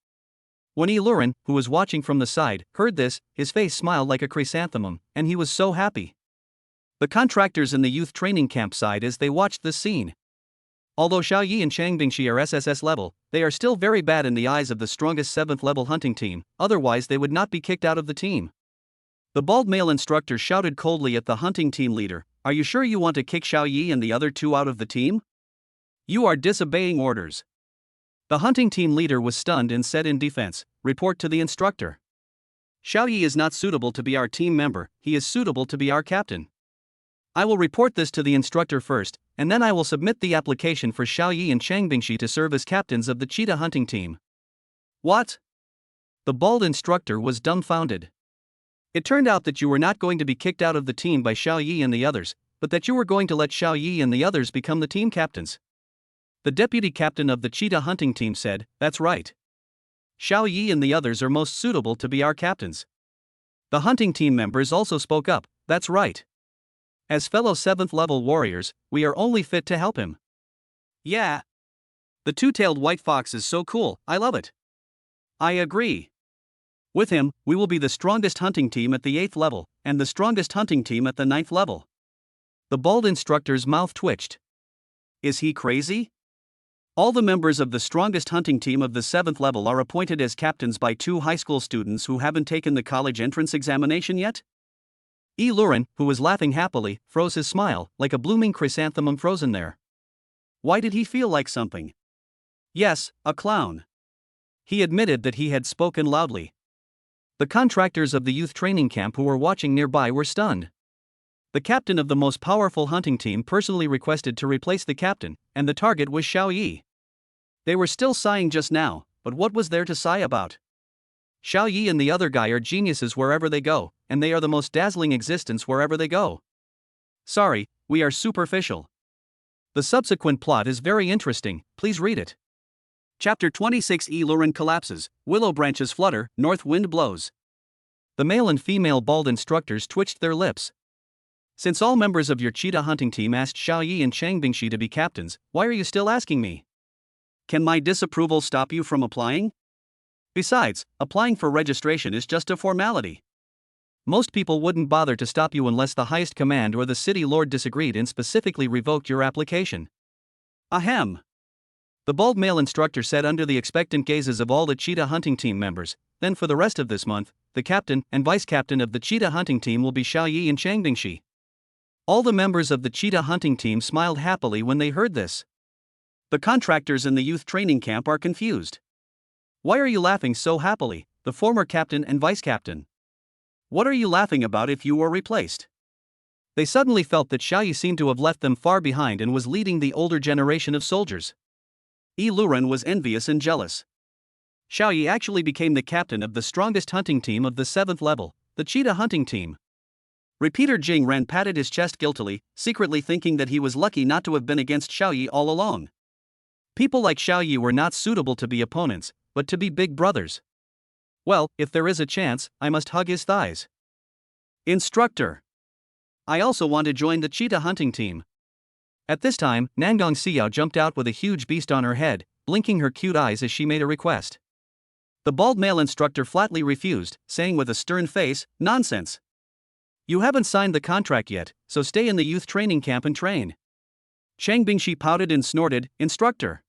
When Luren, who was watching from the side, heard this, his face smiled like a chrysanthemum, and he was so happy. The contractors in the youth training camp sighed as they watched this scene. Although Xiao Yi and Chang Bingxi are SSS level, they are still very bad in the eyes of the strongest 7th level hunting team, otherwise they would not be kicked out of the team. The bald male instructor shouted coldly at the hunting team leader, Are you sure you want to kick Xiao Yi and the other two out of the team? You are disobeying orders. The hunting team leader was stunned and said in defense, Report to the instructor. Xiao Yi is not suitable to be our team member, he is suitable to be our captain. I will report this to the instructor first, and then I will submit the application for Xiao Yi and Chang Bingxi to serve as captains of the cheetah hunting team. What? The bald instructor was dumbfounded. It turned out that you were not going to be kicked out of the team by Xiao Yi and the others, but that you were going to let Xiao Yi and the others become the team captains. The deputy captain of the cheetah hunting team said, That's right. Xiao Yi and the others are most suitable to be our captains. The hunting team members also spoke up, That's right. As fellow 7th level warriors, we are only fit to help him. Yeah. The two-tailed white fox is so cool, I love it. I agree. With him, we will be the strongest hunting team at the 8th level, and the strongest hunting team at the 9th level. The bald instructor's mouth twitched. Is he crazy? All the members of the strongest hunting team of the 7th level are appointed as captains by 2 high school students who haven't taken the college entrance examination yet? Luren, who was laughing happily, froze his smile, like a blooming chrysanthemum frozen there. Why did he feel like something? Yes, a clown. He admitted that he had spoken loudly. The contractors of the youth training camp who were watching nearby were stunned. The captain of the most powerful hunting team personally requested to replace the captain, and the target was Xiao Yi. They were still sighing just now, but what was there to sigh about? Xiao Yi and the other guy are geniuses wherever they go, and they are the most dazzling existence wherever they go. Sorry, we are superficial. The subsequent plot is very interesting, please read it. Chapter 26 Luren collapses, willow branches flutter, north wind blows. The male and female bald instructors twitched their lips. Since all members of your cheetah hunting team asked Xiao Yi and Chang Bingxi to be captains, why are you still asking me? Can my disapproval stop you from applying? Besides, applying for registration is just a formality. Most people wouldn't bother to stop you unless the highest command or the city lord disagreed and specifically revoked your application. Ahem. The bald male instructor said under the expectant gazes of all the cheetah hunting team members, then for the rest of this month, the captain and vice captain of the cheetah hunting team will be Xiao Yi and Chang Bingxi. All the members of the cheetah hunting team smiled happily when they heard this. The contractors in the youth training camp are confused. Why are you laughing so happily, the former captain and vice captain? What are you laughing about if you were replaced? They suddenly felt that Xiao Yi seemed to have left them far behind and was leading the older generation of soldiers. Luren was envious and jealous. Xiao Yi actually became the captain of the strongest hunting team of the 7th level, the cheetah hunting team. Repeater Jing Ran patted his chest guiltily, secretly thinking that he was lucky not to have been against Xiao Yi all along. People like Xiao Yi were not suitable to be opponents, but to be big brothers. Well, if there is a chance, I must hug his thighs. Instructor. I also want to join the cheetah hunting team. At this time, Nangong Xiao jumped out with a huge beast on her head, blinking her cute eyes as she made a request. The bald male instructor flatly refused, saying with a stern face, "Nonsense. You haven't signed the contract yet, so stay in the youth training camp and train." Chang Bingshi pouted and snorted, "Instructor.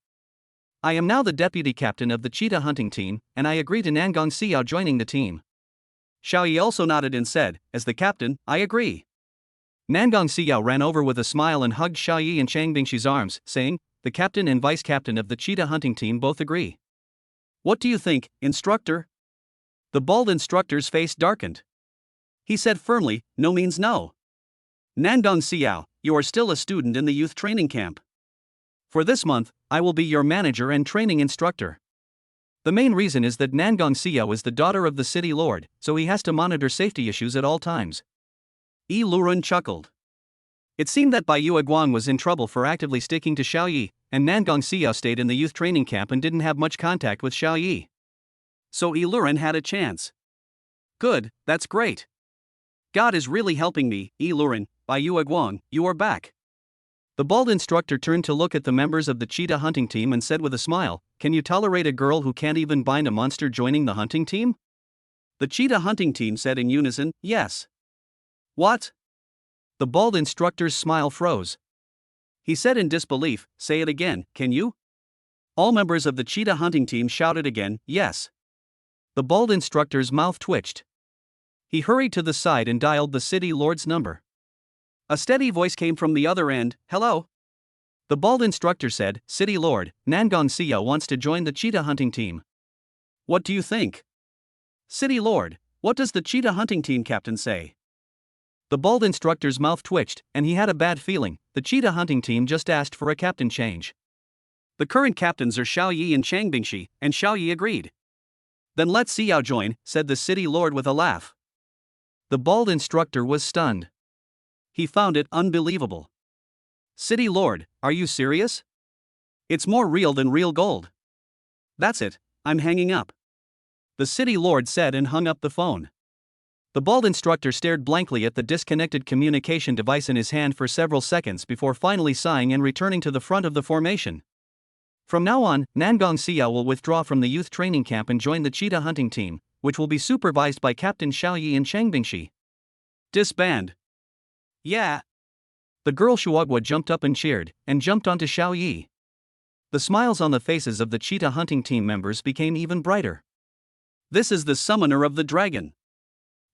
I am now the deputy captain of the cheetah hunting team, and I agree to Nangong Xiao joining the team." Xiao Yi also nodded and said, "As the captain, I agree." Nangong Xiao ran over with a smile and hugged Xiao Yi and Chang Bingshi's arms, saying, "The captain and vice captain of the cheetah hunting team both agree. What do you think, instructor?" The bald instructor's face darkened. He said firmly, "No means no. Nangong Xiao, you are still a student in the youth training camp. For this month, I will be your manager and training instructor. The main reason is that Nangong Xiao is the daughter of the city lord, so he has to monitor safety issues at all times." Yi Luren chuckled. It seemed that Bai Yueguang was in trouble for actively sticking to Xiao Yi, and Nangong Xiao stayed in the youth training camp and didn't have much contact with Xiao Yi. So Yi Luren had a chance. Good, that's great. God is really helping me, Yi Luren. Bai Yueguang, you are back. The bald instructor turned to look at the members of the cheetah hunting team and said with a smile, "Can you tolerate a girl who can't even bind a monster joining the hunting team?" The cheetah hunting team said in unison, "Yes." What? The bald instructor's smile froze. He said in disbelief, "Say it again, can you?" All members of the cheetah hunting team shouted again, "Yes." The bald instructor's mouth twitched. He hurried to the side and dialed the city lord's number. A steady voice came from the other end, "Hello?" The bald instructor said, "City lord, Nangong Xiao wants to join the cheetah hunting team. What do you think?" "City lord, what does the cheetah hunting team captain say?" The bald instructor's mouth twitched, and he had a bad feeling. The cheetah hunting team just asked for a captain change. The current captains are Xiao Yi and Chang Bingshi, and Xiao Yi agreed. "Then let Xiao join," said the city lord with a laugh. The bald instructor was stunned. He found it unbelievable. "City lord, are you serious? It's more real than real gold." "That's it, I'm hanging up," the city lord said and hung up the phone. The bald instructor stared blankly at the disconnected communication device in his hand for several seconds before finally sighing and returning to the front of the formation. From now on, Nangong Xiao will withdraw from the youth training camp and join the cheetah hunting team, which will be supervised by Captain Xiao Yi and Chang Bingshi. Disband. Yeah. The girl Shuagua jumped up and cheered, and jumped onto Xiao Yi. The smiles on the faces of the cheetah hunting team members became even brighter. This is the summoner of the dragon.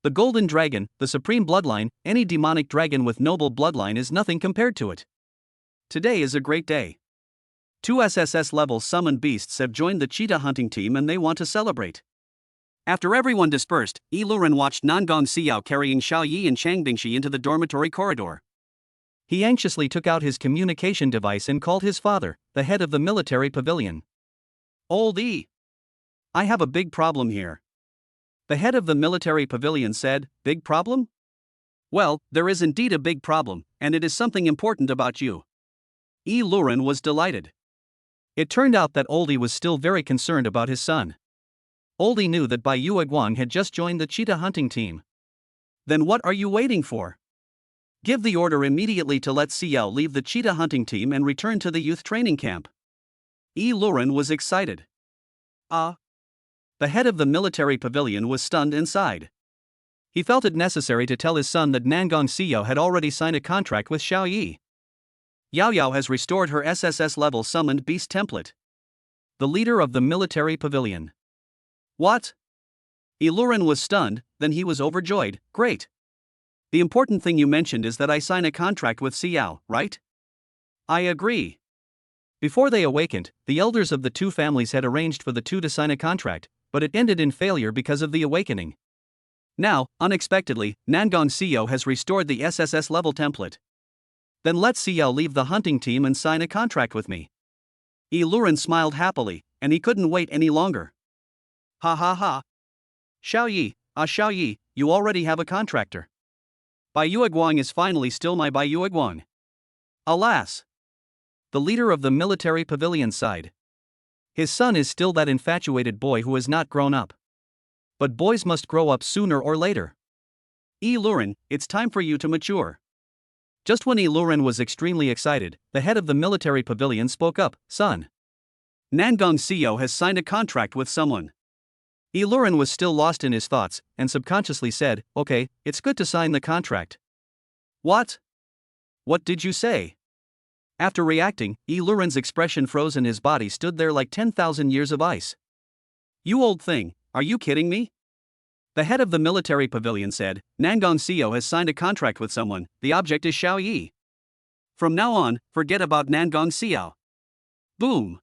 The golden dragon, the supreme bloodline. Any demonic dragon with noble bloodline is nothing compared to it. Today is a great day. 2 SSS-level summoned beasts have joined the cheetah hunting team and they want to celebrate. After everyone dispersed, Yi Luren watched Nangong Xiao carrying Xiao Yi and Chang Bingshi into the dormitory corridor. He anxiously took out his communication device and called his father, the head of the military pavilion. "Old Yi, I have a big problem here." The head of the military pavilion said, "Big problem?" "Well, there is indeed a big problem, and it is something important about you." Yi Luren was delighted. It turned out that Oldie was still very concerned about his son. Oldie knew that Bai Yueguang had just joined the cheetah hunting team. "Then what are you waiting for? Give the order immediately to let Xiao leave the cheetah hunting team and return to the youth training camp." Yi Luren was excited. The head of the military pavilion was stunned and sighed. He felt it necessary to tell his son that Nangong Xiao had already signed a contract with Xiao Yi. Yao Yao has restored her SSS-level summoned beast template. The leader of the military pavilion. What? Yi Luren was stunned, then he was overjoyed. "Great. The important thing you mentioned is that I sign a contract with Xiao, right?" "I agree." Before they awakened, the elders of the two families had arranged for the two to sign a contract, but it ended in failure because of the awakening. Now, unexpectedly, Nangong Xiao has restored the SSS-level template. "Then let Xiao leave the hunting team and sign a contract with me." Yi Luren smiled happily, and he couldn't wait any longer. Ha ha ha. Xiao Yi, you already have a contractor. Bai Yueguang is finally still my Bai Yueguang. Alas. The leader of the military pavilion sighed. His son is still that infatuated boy who has not grown up. But boys must grow up sooner or later. Yi Luren, it's time for you to mature. Just when Ilurin was extremely excited, the head of the military pavilion spoke up, "Son, Nangong Seo has signed a contract with someone." Ilurin was still lost in his thoughts, and subconsciously said, "Okay, it's good to sign the contract." "What? What did you say?" After reacting, Ilurin's expression froze and his body stood there like 10,000 years of ice. "You old thing, are you kidding me?" The head of the military pavilion said, "Nangong Seo has signed a contract with someone, the object is Xiao Yi. From now on, forget about Nangong Seo." Boom!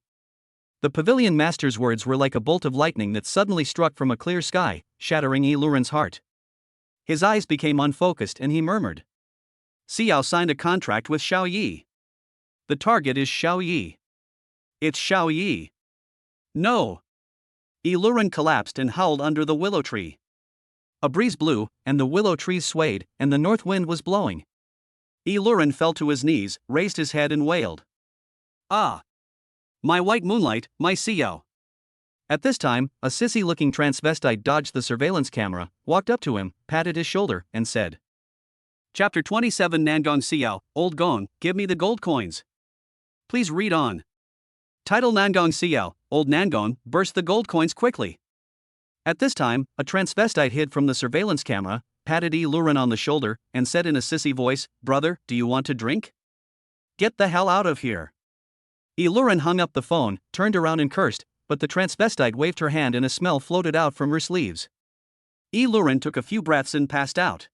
The pavilion master's words were like a bolt of lightning that suddenly struck from a clear sky, shattering Ilurin's heart. His eyes became unfocused and he murmured, "Xiao signed a contract with Xiao Yi. The target is Xiao Yi. It's Xiao Yi. No!" Ilurin collapsed and howled under the willow tree. A breeze blew, and the willow trees swayed, and the north wind was blowing. Ilurin fell to his knees, raised his head and wailed, "Ah! My white moonlight, my Xiao." At this time, a sissy-looking transvestite dodged the surveillance camera, walked up to him, patted his shoulder, and said, "Chapter 27 Nangong Xiao, Old Gong, give me the gold coins. Please read on." Title: Nangong Xiao, Old Nangong, burst the gold coins quickly. At this time, a transvestite hid from the surveillance camera, patted Ilurin on the shoulder, and said in a sissy voice, "Brother, do you want to drink? Get the hell out of here." Ilurin hung up the phone, turned around and cursed, but the transvestite waved her hand and a smell floated out from her sleeves. Ilurin took a few breaths and passed out.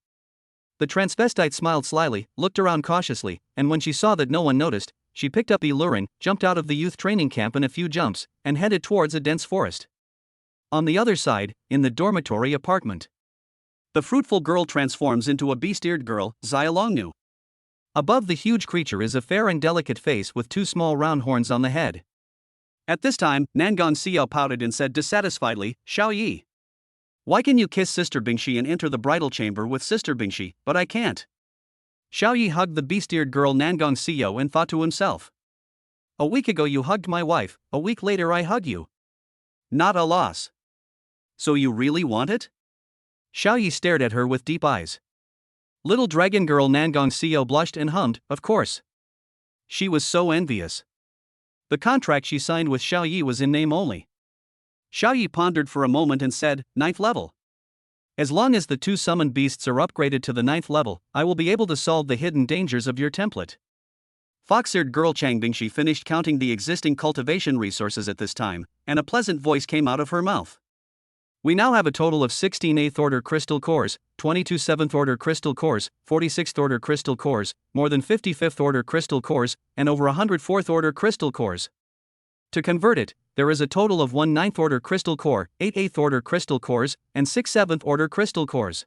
The transvestite smiled slyly, looked around cautiously, and when she saw that no one noticed, she picked up Ilurin, jumped out of the youth training camp in a few jumps, and headed towards a dense forest. On the other side, in the dormitory apartment, the fruitful girl transforms into a beast-eared girl, Xiaolongnu. Above the huge creature is a fair and delicate face with two small round horns on the head. At this time, Nangong Xiao pouted and said dissatisfiedly, "Xiao Yi, why can you kiss Sister Bingxi and enter the bridal chamber with Sister Bingxi, but I can't?" Xiao Yi hugged the beast-eared girl Nangong Xiao and thought to himself, "A week ago you hugged my wife, a week later I hug you. Not a loss. So you really want it?" Xiao Yi stared at her with deep eyes. Little dragon girl Nangong Xiao blushed and hummed, "Of course." She was so envious. The contract she signed with Xiao Yi was in name only. Xiao Yi pondered for a moment and said, "9th level. As long as the two summoned beasts are upgraded to the 9th level, I will be able to solve the hidden dangers of your template." Fox-eared girl Chang Bingxi finished counting the existing cultivation resources at this time, and a pleasant voice came out of her mouth. "We now have a total of 16 8th order crystal cores, 22 7th order crystal cores, 46th order crystal cores, more than 55th order crystal cores, and over 100 4th order crystal cores. To convert it, there is a total of 1 9th order crystal core, 8 8th order crystal cores, and 6 7th order crystal cores."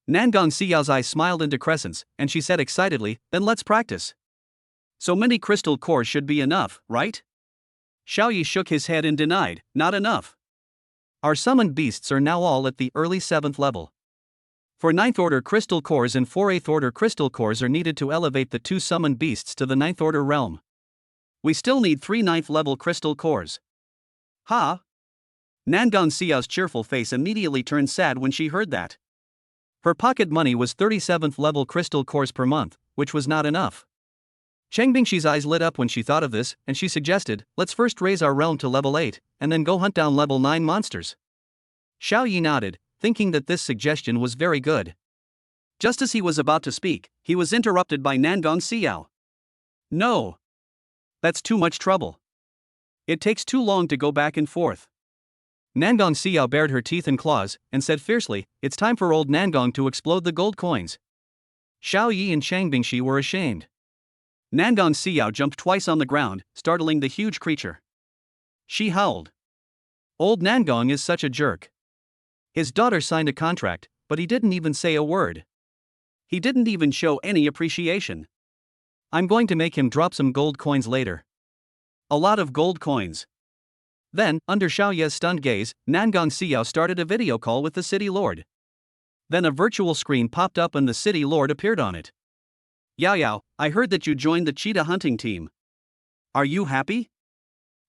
Nangong Xiao's eyes smiled into crescents, and she said excitedly, "Then let's practice. So many crystal cores should be enough, right?" Xiao Yi shook his head and denied, "Not enough. Our summoned beasts are now all at the early 7th level. 4 9th order crystal cores and 4 8th order crystal cores are needed to elevate the two summoned beasts to the 9th order realm. We still need 3 9th level crystal cores." "Ha!" Nangong Xiao's cheerful face immediately turned sad when she heard that. Her pocket money was 37th level crystal cores per month, which was not enough. Chang Bingxi's eyes lit up when she thought of this, and she suggested, "Let's first raise our realm to level 8, and then go hunt down level 9 monsters." Xiao Yi nodded, thinking that this suggestion was very good. Just as he was about to speak, he was interrupted by Nangong Xiao. "No. That's too much trouble. It takes too long to go back and forth." Nangong Xiao bared her teeth and claws, and said fiercely, "It's time for old Nangong to explode the gold coins." Xiao Yi and Chang Bingxi were ashamed. Nangong Xiao jumped twice on the ground, startling the huge creature. She howled. Old Nangong is such a jerk. His daughter signed a contract, but he didn't even say a word. He didn't even show any appreciation. I'm going to make him drop some gold coins later. A lot of gold coins. Then, under Xiao Ye's stunned gaze, Nangong Xiao started a video call with the city lord. Then a virtual screen popped up and the city lord appeared on it. "Yao Yao, I heard that you joined the cheetah hunting team. Are you happy?"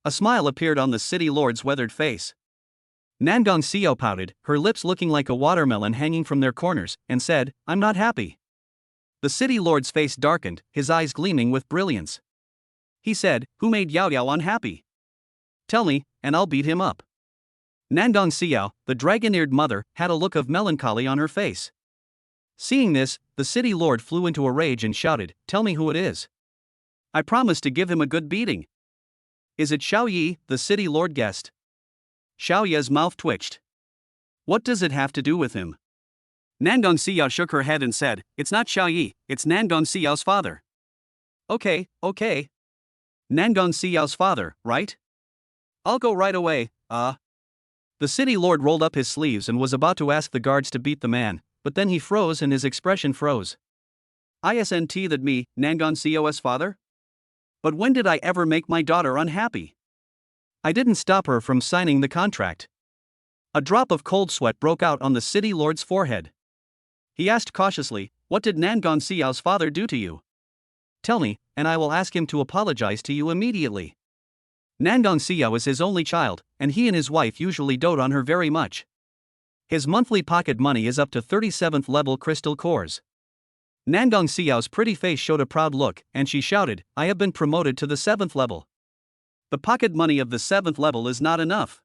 A smile appeared on the city lord's weathered face. Nangong Xiao pouted, her lips looking like a watermelon hanging from their corners, and said, "I'm not happy." The city lord's face darkened, his eyes gleaming with brilliance. He said, "Who made Yao Yao unhappy? Tell me, and I'll beat him up." Nandong Xiao, the dragon-eared mother, had a look of melancholy on her face. Seeing this, the city lord flew into a rage and shouted, "Tell me who it is. I promise to give him a good beating." "Is it Xiao Yi?" the city lord guessed. Xiao Yi's mouth twitched. "What does it have to do with him?" Nandong Xiao shook her head and said, "It's not Xiao Yi, it's Nandong Xiao's father." Okay. Nandong Xiao's father, right? I'll go right away, The city lord rolled up his sleeves and was about to ask the guards to beat the man, but then he froze and his expression froze. "Isn't that me, Nandong Xiao's father? But when did I ever make my daughter unhappy? I didn't stop her from signing the contract." A drop of cold sweat broke out on the city lord's forehead. He asked cautiously, "What did Nandong Xiao's father do to you? Tell me, and I will ask him to apologize to you immediately." Nandong Xiao is his only child, and he and his wife usually dote on her very much. His monthly pocket money is up to 37th level crystal cores. Nandong Xiao's pretty face showed a proud look, and she shouted, "I have been promoted to the 7th level. The pocket money of the 7th level is not enough."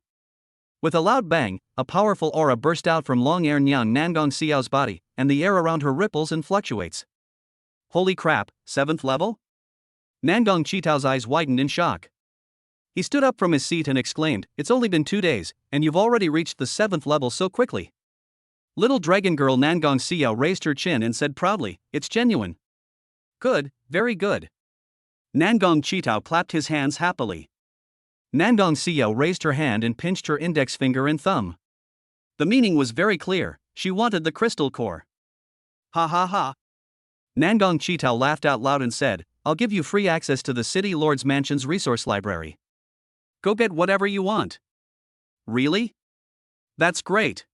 With a loud bang, a powerful aura burst out from Long Air Nyang Nandong Xiao's body, and the air around her ripples and fluctuates. Holy crap, 7th level? Nandong Chitao's eyes widened in shock. He stood up from his seat and exclaimed, "It's only been 2 days, and you've already reached the 7th level so quickly." Little dragon girl Nandong Xiao raised her chin and said proudly, "It's genuine." "Good, very good." Nandong Chitao clapped his hands happily. Nandong Xiao raised her hand and pinched her index finger and thumb. The meaning was very clear, she wanted the crystal core. "Ha ha ha." Nandong Chitao laughed out loud and said, "I'll give you free access to the city lord's mansion's resource library. Go get whatever you want." "Really? That's great."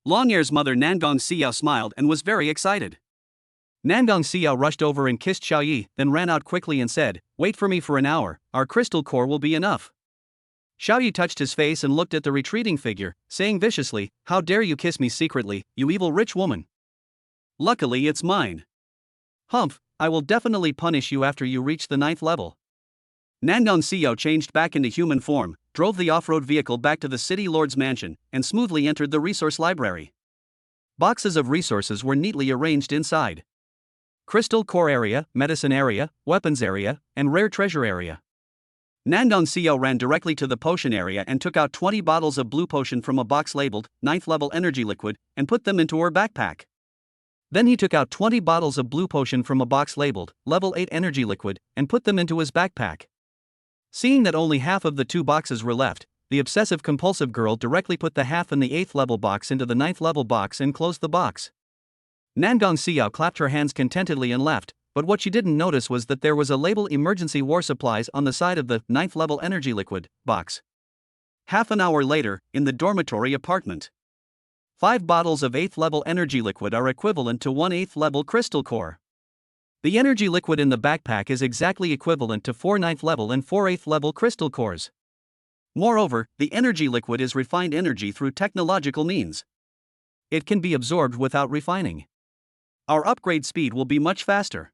Longair's mother Nandong Xiao smiled and was very excited. Nandong Xiao rushed over and kissed Xiao Yi, then ran out quickly and said, "Wait for me for an hour, our crystal core will be enough." Xiao Yi touched his face and looked at the retreating figure, saying viciously, "How dare you kiss me secretly, you evil rich woman? Luckily it's mine. Humph, I will definitely punish you after you reach the 9th level." Nandong Xiao changed back into human form, drove the off-road vehicle back to the city lord's mansion, and smoothly entered the resource library. Boxes of resources were neatly arranged inside. Crystal core area, medicine area, weapons area, and rare treasure area. Nandong Xiao ran directly to the potion area and took out 20 bottles of blue potion from a box labeled 9th level energy liquid and put them into her backpack. Then he took out 20 bottles of blue potion from a box labeled level 8 energy liquid and put them into his backpack. Seeing that only half of the 2 boxes were left, the obsessive-compulsive girl directly put the half in the 8th level box into the 9th level box and closed the box. Nandong Xiao clapped her hands contentedly and left, but what she didn't notice was that there was a label "Emergency War Supplies" on the side of the 9th level energy liquid box. Half an hour later, in the dormitory apartment. 5 bottles of 8th level energy liquid are equivalent to 1 8th level crystal core. The energy liquid in the backpack is exactly equivalent to 4 9th level and 4 8th level crystal cores. Moreover, the energy liquid is refined energy through technological means. It can be absorbed without refining. Our upgrade speed will be much faster.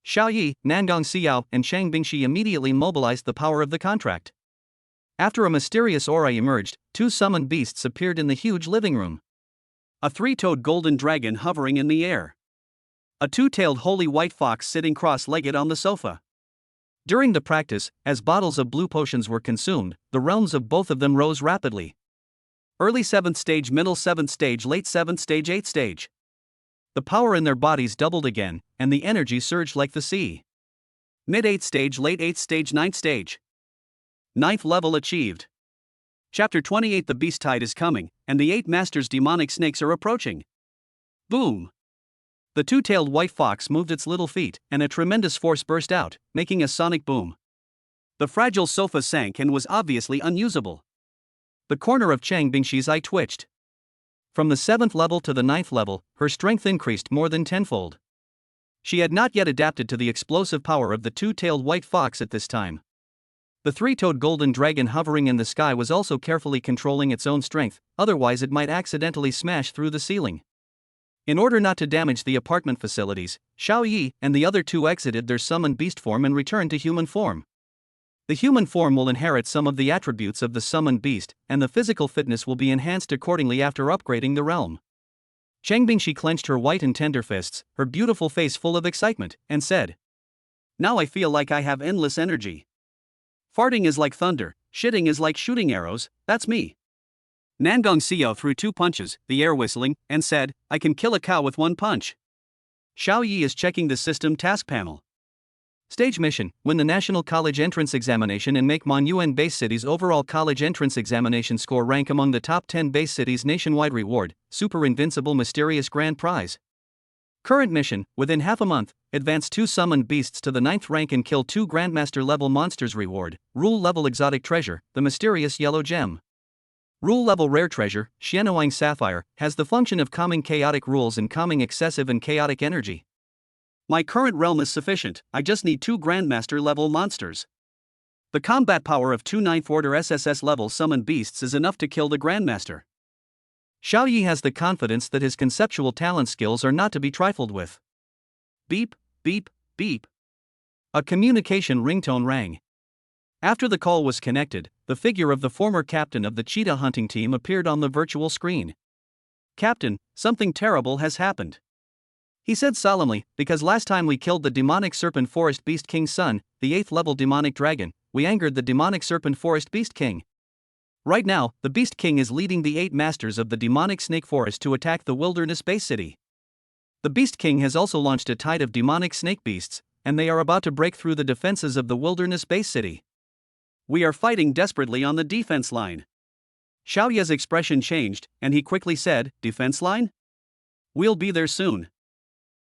Xiao Yi, Nandong Xiao, and Shang Bingshi immediately mobilized the power of the contract. After a mysterious aura emerged, 2 summoned beasts appeared in the huge living room. A 3-toed golden dragon hovering in the air. A 2-tailed holy white fox sitting cross-legged on the sofa. During the practice, as bottles of blue potions were consumed, the realms of both of them rose rapidly. Early 7th stage, middle 7th stage, late 7th stage, 8th stage. The power in their bodies doubled again, and the energy surged like the sea. Mid 8th stage, late 8th stage, 9th stage. 9th level achieved. Chapter 28. The Beast Tide is coming, and the 8 Masters demonic snakes are approaching. Boom! The 2-tailed white fox moved its little feet, and a tremendous force burst out, making a sonic boom. The fragile sofa sank and was obviously unusable. The corner of Chang Bingshi's eye twitched. From the 7th level to the 9th level, her strength increased more than tenfold. She had not yet adapted to the explosive power of the 2-tailed white fox at this time. The 3-toed golden dragon hovering in the sky was also carefully controlling its own strength, otherwise it might accidentally smash through the ceiling. In order not to damage the apartment facilities, Xiao Yi and the other two exited their summoned beast form and returned to human form. The human form will inherit some of the attributes of the summoned beast, and the physical fitness will be enhanced accordingly after upgrading the realm. Chang Bingshi clenched her white and tender fists, her beautiful face full of excitement, and said, "Now I feel like I have endless energy. Farting is like thunder, shitting is like shooting arrows, that's me." Nangong Xiao threw 2 punches, the air whistling, and said, "I can kill a cow with 1 punch." Xiao Yi is checking the system task panel. Stage mission: win the National College Entrance Examination and make Monuan base cities' overall college entrance examination score rank among the top 10 base cities nationwide. Reward: Super Invincible Mysterious Grand Prize. Current mission: within half a month, advance 2 summoned beasts to the 9th rank and kill 2 Grandmaster level monsters. Reward: Rule level exotic treasure, the mysterious yellow gem. Rule level rare treasure, Xianuang Sapphire, has the function of calming chaotic rules and calming excessive and chaotic energy. My current realm is sufficient, I just need 2 Grandmaster level monsters. The combat power of 2 9th order SSS level summoned beasts is enough to kill the Grandmaster. Xiao Yi has the confidence that his conceptual talent skills are not to be trifled with. Beep, beep, beep. A communication ringtone rang. After the call was connected, the figure of the former captain of the cheetah hunting team appeared on the virtual screen. "Captain, something terrible has happened," he said solemnly, "because last time we killed the demonic serpent forest beast king's son, the 8th level demonic dragon, we angered the demonic serpent forest beast king. Right now, the beast king is leading the 8 masters of the demonic snake forest to attack the wilderness base city. The beast king has also launched a tide of demonic snake beasts, and they are about to break through the defenses of the wilderness base city. We are fighting desperately on the defense line." Xiao Yi's expression changed, and he quickly said, "Defense line? We'll be there soon."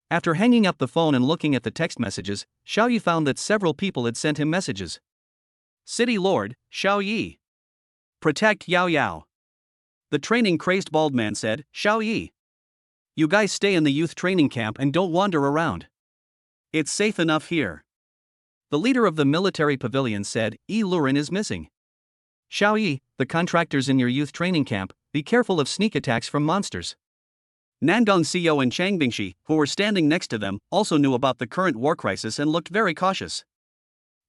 After hanging up the phone and looking at the text messages, Xiao Yi found that several people had sent him messages. "City Lord, Xiao Yi. Protect Yao Yao." The training crazed bald man said, "Xiao Yi. You guys stay in the youth training camp and don't wander around. It's safe enough here." The leader of the military pavilion said, "Yi Lurin is missing. Xiao Yi, the contractors in your youth training camp, be careful of sneak attacks from monsters." Nangong Xiao and Chang Bingshi, who were standing next to them, also knew about the current war crisis and looked very cautious.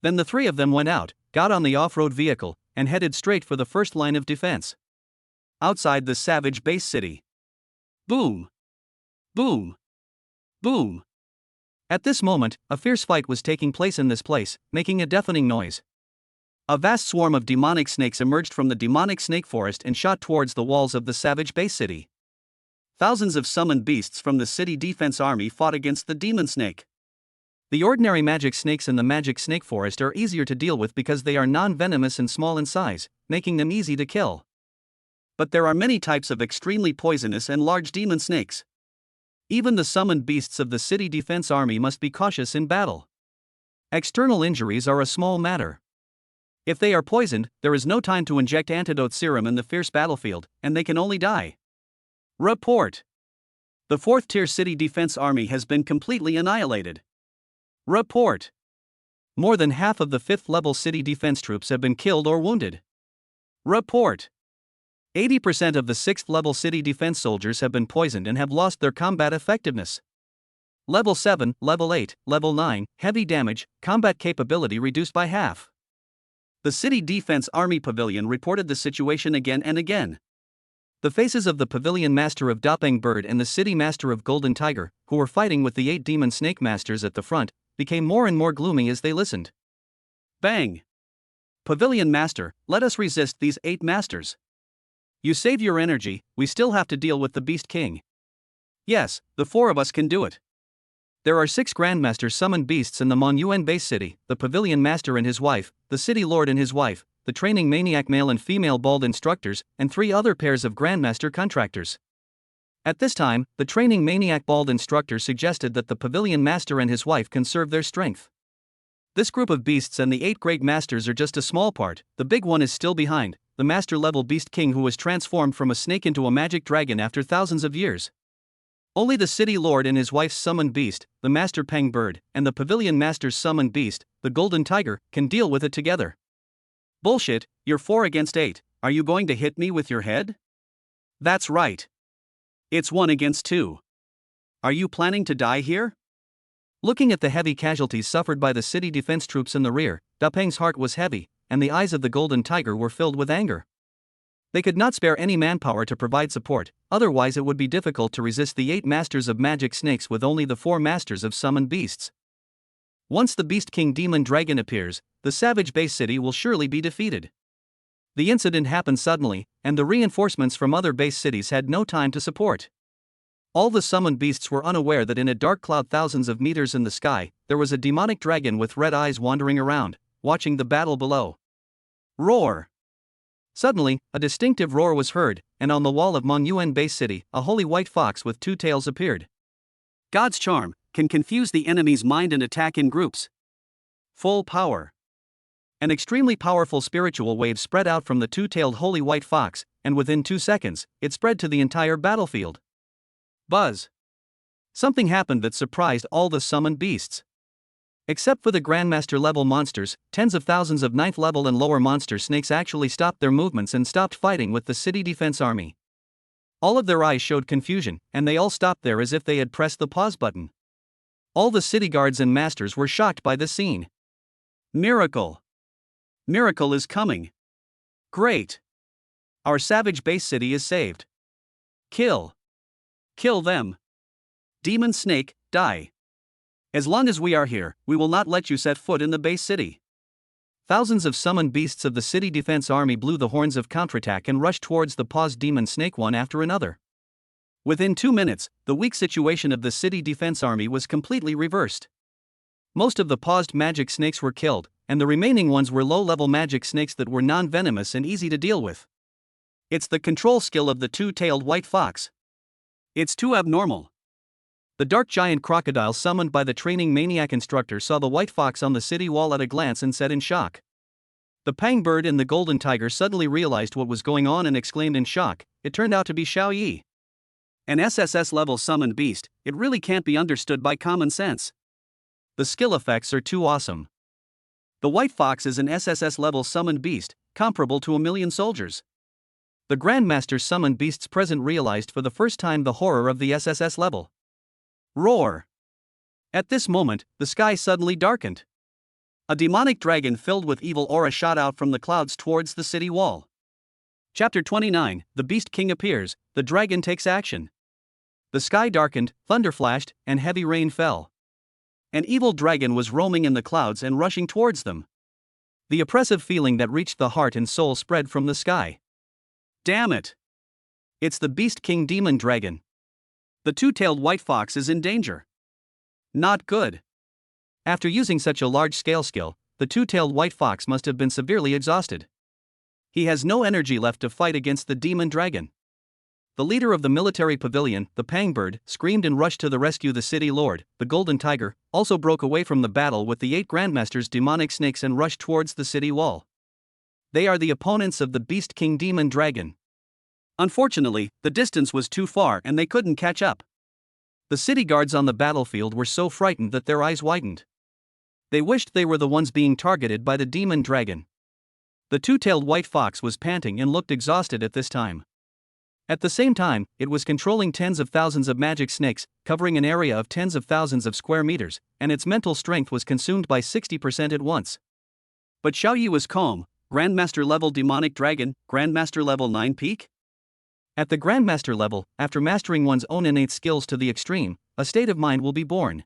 Then the 3 of them went out, got on the off-road vehicle, and headed straight for the first line of defense. Outside the savage base city. Boom! Boom! Boom! At this moment, a fierce fight was taking place in this place, making a deafening noise. A vast swarm of demonic snakes emerged from the demonic snake forest and shot towards the walls of the savage base city. Thousands of summoned beasts from the city defense army fought against the demon snake. The ordinary magic snakes in the magic snake forest are easier to deal with because they are non-venomous and small in size, making them easy to kill. But there are many types of extremely poisonous and large demon snakes. Even the summoned beasts of the city defense army must be cautious in battle. External injuries are a small matter. If they are poisoned, there is no time to inject antidote serum in the fierce battlefield, and they can only die. Report. The 4th tier city defense army has been completely annihilated. Report. More than half of the 5th level city defense troops have been killed or wounded. Report. 80% of the 6th level city defense soldiers have been poisoned and have lost their combat effectiveness. Level 7, Level 8, Level 9, heavy damage, combat capability reduced by half. The city defense army pavilion reported the situation again and again. The faces of the pavilion master of Dopeng Bird and the city master of Golden Tiger, who were fighting with the 8 demon snake masters at the front, became more and more gloomy as they listened. Bang! Pavilion master, let us resist these 8 masters. You save your energy, we still have to deal with the Beast King. Yes, the 4 of us can do it. There are 6 Grandmasters summoned beasts in the Monuan base city, the Pavilion Master and his wife, the City Lord and his wife, the Training Maniac male and female bald instructors, and 3 other pairs of Grandmaster contractors. At this time, the Training Maniac bald instructor suggested that the Pavilion Master and his wife conserve their strength. This group of beasts and the 8 Great Masters are just a small part, the big one is still behind, the Master-level Beast King who was transformed from a snake into a magic dragon after thousands of years. Only the City Lord and his wife's summoned beast, the Master Peng Bird, and the Pavilion Master's summoned beast, the Golden Tiger, can deal with it together. Bullshit, you're 4 against 8, are you going to hit me with your head? That's right. It's 1 against 2. Are you planning to die here? Looking at the heavy casualties suffered by the city defense troops in the rear, Da Peng's heart was heavy, and the eyes of the Golden Tiger were filled with anger. They could not spare any manpower to provide support, otherwise it would be difficult to resist the 8 masters of magic snakes with only the 4 masters of summoned beasts. Once the Beast King Demon Dragon appears, the savage base city will surely be defeated. The incident happened suddenly, and the reinforcements from other base cities had no time to support. All the summoned beasts were unaware that in a dark cloud thousands of meters in the sky, there was a demonic dragon with red eyes wandering around, watching the battle below. Roar! Suddenly, a distinctive roar was heard, and on the wall of Mong Yuan base city, a holy white fox with 2 tails appeared. God's charm can confuse the enemy's mind and attack in groups. Full power. An extremely powerful spiritual wave spread out from the 2-tailed holy white fox, and within 2 seconds, it spread to the entire battlefield. Buzz! Something happened that surprised all the summoned beasts. Except for the Grandmaster level monsters, tens of thousands of 9th level and lower monster snakes actually stopped their movements and stopped fighting with the city defense army. All of their eyes showed confusion, and they all stopped there as if they had pressed the pause button. All the city guards and masters were shocked by the scene. Miracle! Miracle is coming! Great! Our savage base city is saved. Kill! Kill them! Demon snake, die! As long as we are here, we will not let you set foot in the base city. Thousands of summoned beasts of the city defense army blew the horns of counterattack and rushed towards the paused demon snake one after another. Within 2 minutes, the weak situation of the city defense army was completely reversed. Most of the paused magic snakes were killed, and the remaining ones were low-level magic snakes that were non-venomous and easy to deal with. It's the control skill of the 2-tailed white fox. It's too abnormal. The dark giant crocodile summoned by the training maniac instructor saw the white fox on the city wall at a glance and said in shock. The Pang bird and the golden tiger suddenly realized what was going on and exclaimed in shock, it turned out to be Xiao Yi. An SSS-level summoned beast, it really can't be understood by common sense. The skill effects are too awesome. The white fox is an SSS-level summoned beast, comparable to 1,000,000 soldiers. The Grandmaster summoned beasts present realized for the first time the horror of the SSS level. Roar! At this moment, the sky suddenly darkened. A demonic dragon filled with evil aura shot out from the clouds towards the city wall. Chapter 29, The Beast King appears, the dragon takes action. The sky darkened, thunder flashed, and heavy rain fell. An evil dragon was roaming in the clouds and rushing towards them. The oppressive feeling that reached the heart and soul spread from the sky. Damn it! It's the Beast King Demon Dragon. The 2-tailed white fox is in danger. Not good. After using such a large-scale skill, the 2-tailed white fox must have been severely exhausted. He has no energy left to fight against the demon dragon. The leader of the military pavilion, the Pang bird, screamed and rushed to the rescue. The city lord, the golden tiger, also broke away from the battle with the 8 grandmasters demonic snakes and rushed towards the city wall. They are the opponents of the Beast King Demon Dragon. Unfortunately, the distance was too far and they couldn't catch up. The city guards on the battlefield were so frightened that their eyes widened. They wished they were the ones being targeted by the demon dragon. The 2-tailed white fox was panting and looked exhausted at this time. At the same time, it was controlling tens of thousands of magic snakes, covering an area of tens of thousands of square meters, and its mental strength was consumed by 60% at once. But Xiao Yi was calm. Grandmaster level demonic dragon, Grandmaster level 9 peak? At the Grandmaster level, after mastering one's own innate skills to the extreme, a state of mind will be born.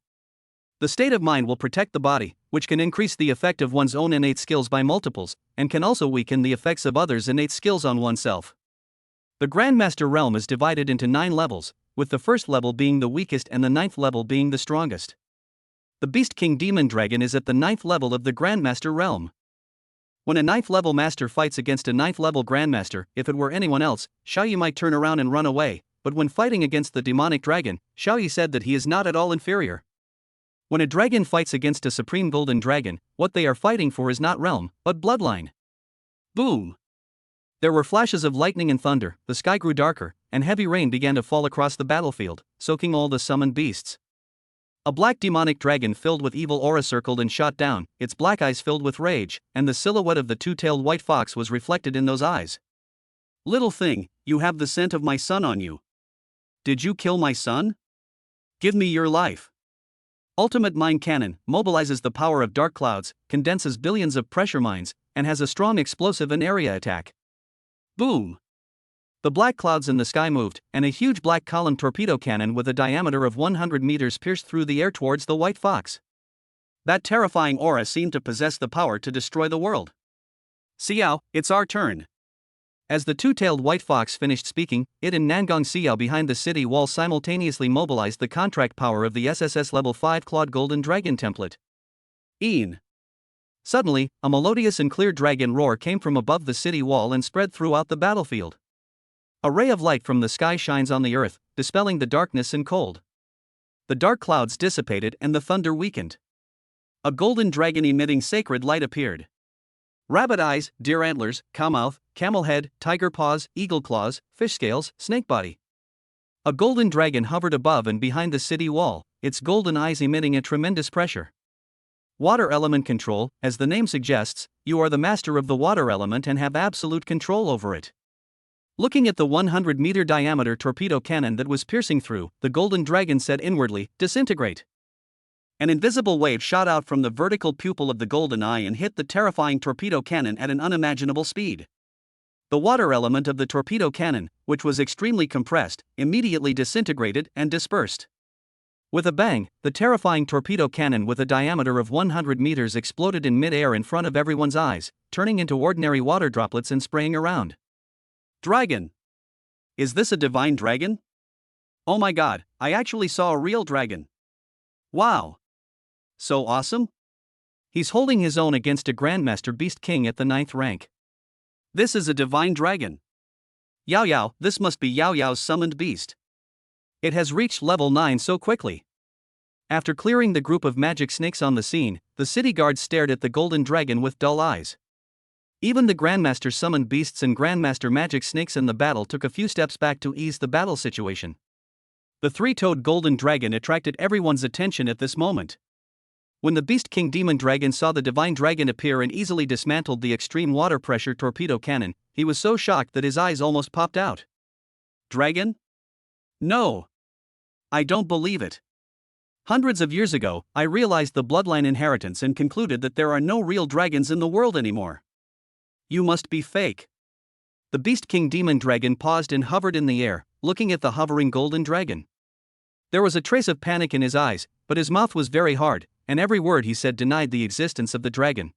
The state of mind will protect the body, which can increase the effect of one's own innate skills by multiples, and can also weaken the effects of others' innate skills on oneself. The Grandmaster realm is divided into 9 levels, with the first level being the weakest and the 9th level being the strongest. The Beast King Demon Dragon is at the 9th level of the Grandmaster realm. When a 9th level master fights against a 9th level grandmaster, if it were anyone else, Xiao Yi might turn around and run away, but when fighting against the demonic dragon, Xiao Yi said that he is not at all inferior. When a dragon fights against a supreme golden dragon, what they are fighting for is not realm, but bloodline. Boom! There were flashes of lightning and thunder, the sky grew darker, and heavy rain began to fall across the battlefield, soaking all the summoned beasts. A black demonic dragon filled with evil aura circled and shot down, its black eyes filled with rage, and the silhouette of the 2-tailed white fox was reflected in those eyes. Little thing, you have the scent of my son on you. Did you kill my son? Give me your life. Ultimate Mine Cannon mobilizes the power of dark clouds, condenses billions of pressure mines, and has a strong explosive and area attack. Boom! The black clouds in the sky moved, and a huge black column torpedo cannon with a diameter of 100 meters pierced through the air towards the White Fox. That terrifying aura seemed to possess the power to destroy the world. Xiao, it's our turn. As the two-tailed White Fox finished speaking, it and Nangong Xiao behind the city wall simultaneously mobilized the contract power of the SSS-level 5 Clawed Golden Dragon template. Een. Suddenly, a melodious and clear dragon roar came from above the city wall and spread throughout the battlefield. A ray of light from the sky shines on the earth, dispelling the darkness and cold. The dark clouds dissipated and the thunder weakened. A golden dragon emitting sacred light appeared. Rabbit eyes, deer antlers, cow mouth, camel head, tiger paws, eagle claws, fish scales, snake body. A golden dragon hovered above and behind the city wall, its golden eyes emitting a tremendous pressure. Water element control, as the name suggests, you are the master of the water element and have absolute control over it. Looking at the 100-meter diameter torpedo cannon that was piercing through, the golden dragon said inwardly, "Disintegrate." An invisible wave shot out from the vertical pupil of the golden eye and hit the terrifying torpedo cannon at an unimaginable speed. The water element of the torpedo cannon, which was extremely compressed, immediately disintegrated and dispersed. With a bang, the terrifying torpedo cannon with a diameter of 100 meters exploded in mid-air in front of everyone's eyes, turning into ordinary water droplets and spraying around. Dragon! Is this a divine dragon? Oh my god, I actually saw a real dragon. Wow! So awesome? He's holding his own against a Grandmaster Beast King at the 9th rank. This is a divine dragon. Yao Yao, this must be Yao Yao's summoned beast. It has reached level 9 so quickly. After clearing the group of magic snakes on the scene, the city guards stared at the golden dragon with dull eyes. Even the Grandmaster summoned beasts and Grandmaster magic snakes in the battle took a few steps back to ease the battle situation. The three-toed golden dragon attracted everyone's attention at this moment. When the Beast King Demon Dragon saw the divine dragon appear and easily dismantled the extreme water pressure torpedo cannon, he was so shocked that his eyes almost popped out. Dragon? No! I don't believe it. Hundreds of years ago, I realized the bloodline inheritance and concluded that there are no real dragons in the world anymore. You must be fake. The Beast King Demon Dragon paused and hovered in the air, looking at the hovering golden dragon. There was a trace of panic in his eyes, but his mouth was very hard, and every word he said denied the existence of the dragon.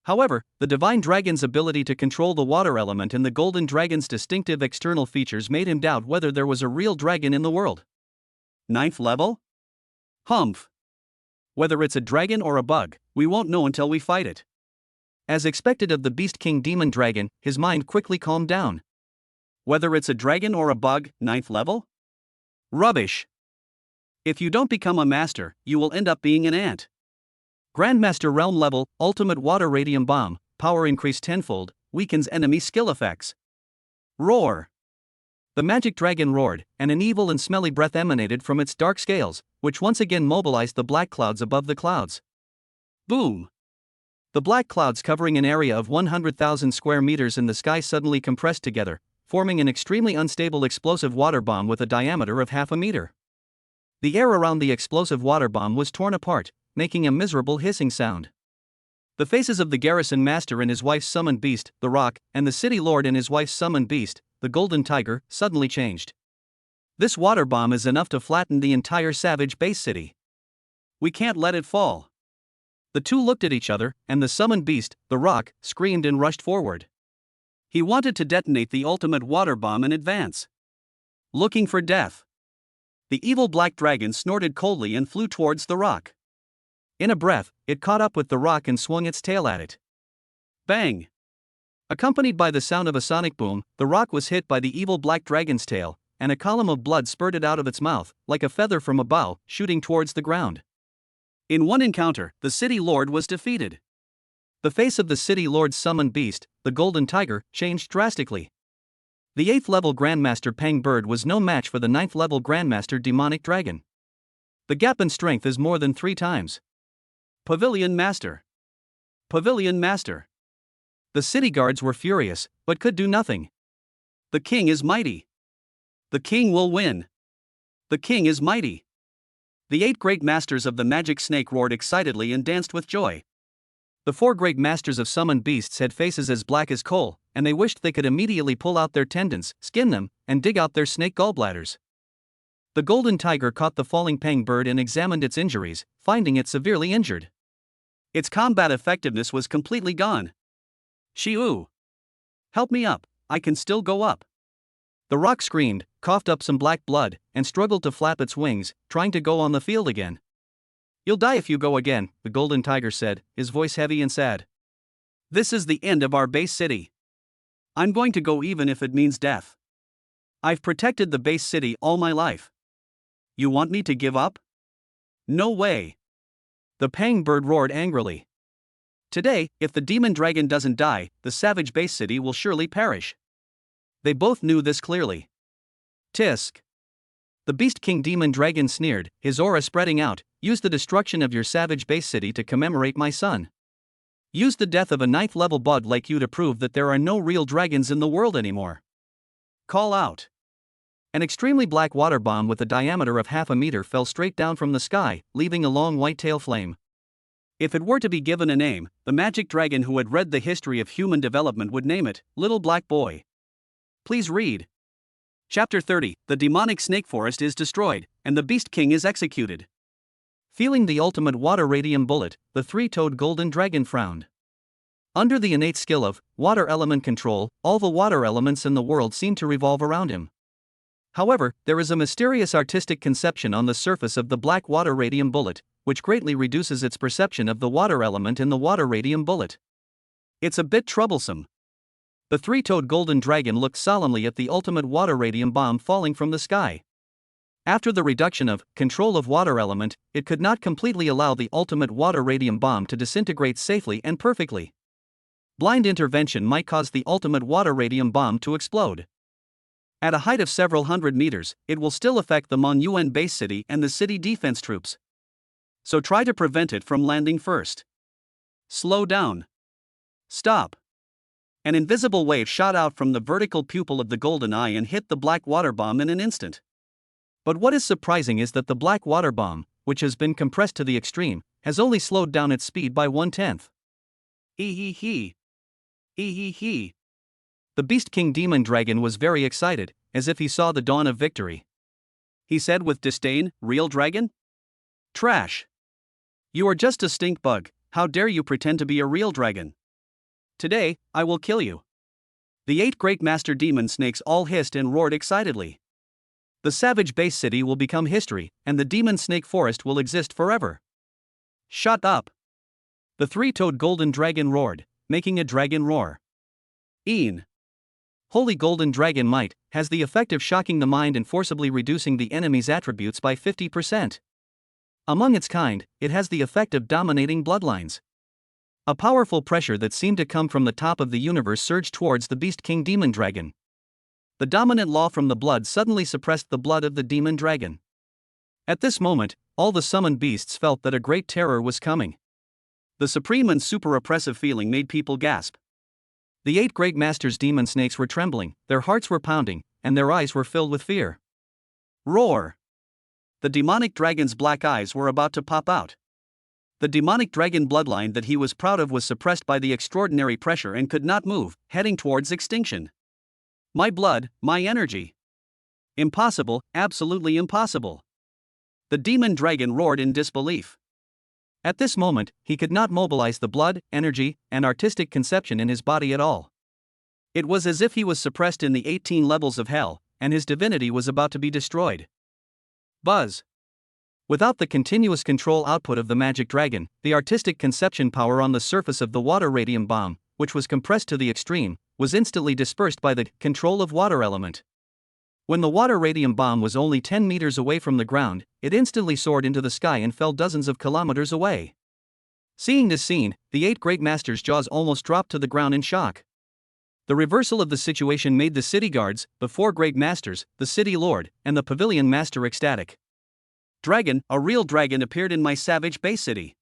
However, the divine dragon's ability to control the water element and the golden dragon's distinctive external features made him doubt whether there was a real dragon in the world. 9th level? Humph. Whether it's a dragon or a bug, we won't know until we fight it. As expected of the Beast King Demon Dragon, his mind quickly calmed down. Whether it's a dragon or a bug, 9th level? Rubbish. If you don't become a master, you will end up being an ant. Grandmaster Realm level, Ultimate Water Radium Bomb, power increased tenfold, weakens enemy skill effects. Roar. The magic dragon roared, and an evil and smelly breath emanated from its dark scales, which once again mobilized the black clouds above the clouds. Boom. The black clouds covering an area of 100,000 square meters in the sky suddenly compressed together, forming an extremely unstable explosive water bomb with a diameter of half a meter. The air around the explosive water bomb was torn apart, making a miserable hissing sound. The faces of the garrison master and his wife's summoned beast, the Rock, and the city lord and his wife's summoned beast, the Golden Tiger, suddenly changed. This water bomb is enough to flatten the entire savage base city. We can't let it fall. The two looked at each other, and the summoned beast, the Rock, screamed and rushed forward. He wanted to detonate the ultimate water bomb in advance. Looking for death. The evil black dragon snorted coldly and flew towards the Rock. In a breath, it caught up with the Rock and swung its tail at it. Bang! Accompanied by the sound of a sonic boom, the Rock was hit by the evil black dragon's tail, and a column of blood spurted out of its mouth, like a feather from a bow, shooting towards the ground. In one encounter, the city lord was defeated. The face of the city lord's summoned beast, the Golden Tiger, changed drastically. The 8th level Grandmaster Pang Bird was no match for the 9th level Grandmaster Demonic Dragon. The gap in strength is more than 3 times. Pavilion Master. Pavilion Master. The city guards were furious, but could do nothing. The king is mighty. The king will win. The king is mighty. The 8 great masters of the magic snake roared excitedly and danced with joy. The 4 great masters of summoned beasts had faces as black as coal, and they wished they could immediately pull out their tendons, skin them, and dig out their snake gallbladders. The golden tiger caught the falling pang bird and examined its injuries, finding it severely injured. Its combat effectiveness was completely gone. Shoo! Help me up, I can still go up. The rock screamed, coughed up some black blood, and struggled to flap its wings, trying to go on the field again. You'll die if you go again, the golden tiger said, his voice heavy and sad. This is the end of our base city. I'm going to go even if it means death. I've protected the base city all my life. You want me to give up? No way. The pang bird roared angrily. Today, if the demon dragon doesn't die, the savage base city will surely perish. They both knew this clearly. Tisk. The Beast King Demon Dragon sneered, his aura spreading out. Use the destruction of your savage base city to commemorate my son. Use the death of a 9th level bud like you to prove that there are no real dragons in the world anymore. Call out. An extremely black water bomb with a diameter of half a meter fell straight down from the sky, leaving a long white tail flame. If it were to be given a name, the magic dragon who had read the history of human development would name it, Little Black Boy. Please read. Chapter 30, The demonic snake forest is destroyed, and the Beast King is executed. Feeling the ultimate water radium bullet, the 3-toed golden dragon frowned. Under the innate skill of water element control, all the water elements in the world seem to revolve around him. However, there is a mysterious artistic conception on the surface of the black water radium bullet, which greatly reduces its perception of the water element in the water radium bullet. It's a bit troublesome. The 3-toed golden dragon looked solemnly at the ultimate water radium bomb falling from the sky. After the reduction of control of water element, it could not completely allow the ultimate water radium bomb to disintegrate safely and perfectly. Blind intervention might cause the ultimate water radium bomb to explode. At a height of several hundred meters, it will still affect the Mon base city and the city defense troops. So try to prevent it from landing first. Slow down. Stop. An invisible wave shot out from the vertical pupil of the golden eye and hit the black water bomb in an instant. But what is surprising is that the black water bomb, which has been compressed to the extreme, has only slowed down its speed by 1/10. Hee. The Beast King Demon Dragon was very excited, as if he saw the dawn of victory. He said with disdain, "Real dragon? Trash. You are just a stink bug, how dare you pretend to be a real dragon? Today, I will kill you." The 8 great master demon snakes all hissed and roared excitedly. The savage base city will become history, and the demon snake forest will exist forever. Shut up. The 3-toed golden dragon roared, making a dragon roar. Een. Holy golden dragon might has the effect of shocking the mind and forcibly reducing the enemy's attributes by 50%. Among its kind, it has the effect of dominating bloodlines. A powerful pressure that seemed to come from the top of the universe surged towards the Beast King Demon Dragon. The dominant law from the blood suddenly suppressed the blood of the demon dragon. At this moment, all the summoned beasts felt that a great terror was coming. The supreme and super oppressive feeling made people gasp. The 8 great masters demon snakes were trembling, their hearts were pounding, and their eyes were filled with fear. Roar! The demonic dragon's black eyes were about to pop out. The demonic dragon bloodline that he was proud of was suppressed by the extraordinary pressure and could not move, heading towards extinction. My blood, my energy. Impossible, absolutely impossible. The demon dragon roared in disbelief. At this moment, he could not mobilize the blood, energy, and artistic conception in his body at all. It was as if he was suppressed in the 18 levels of hell, and his divinity was about to be destroyed. Buzz. Without the continuous control output of the magic dragon, the artistic conception power on the surface of the water radium bomb, which was compressed to the extreme, was instantly dispersed by the control of water element. When the water radium bomb was only 10 meters away from the ground, it instantly soared into the sky and fell dozens of kilometers away. Seeing this scene, the 8 great masters' jaws almost dropped to the ground in shock. The reversal of the situation made the city guards, the 4 great masters, the city lord, and the pavilion master ecstatic. Dragon, a real dragon appeared in my savage base city.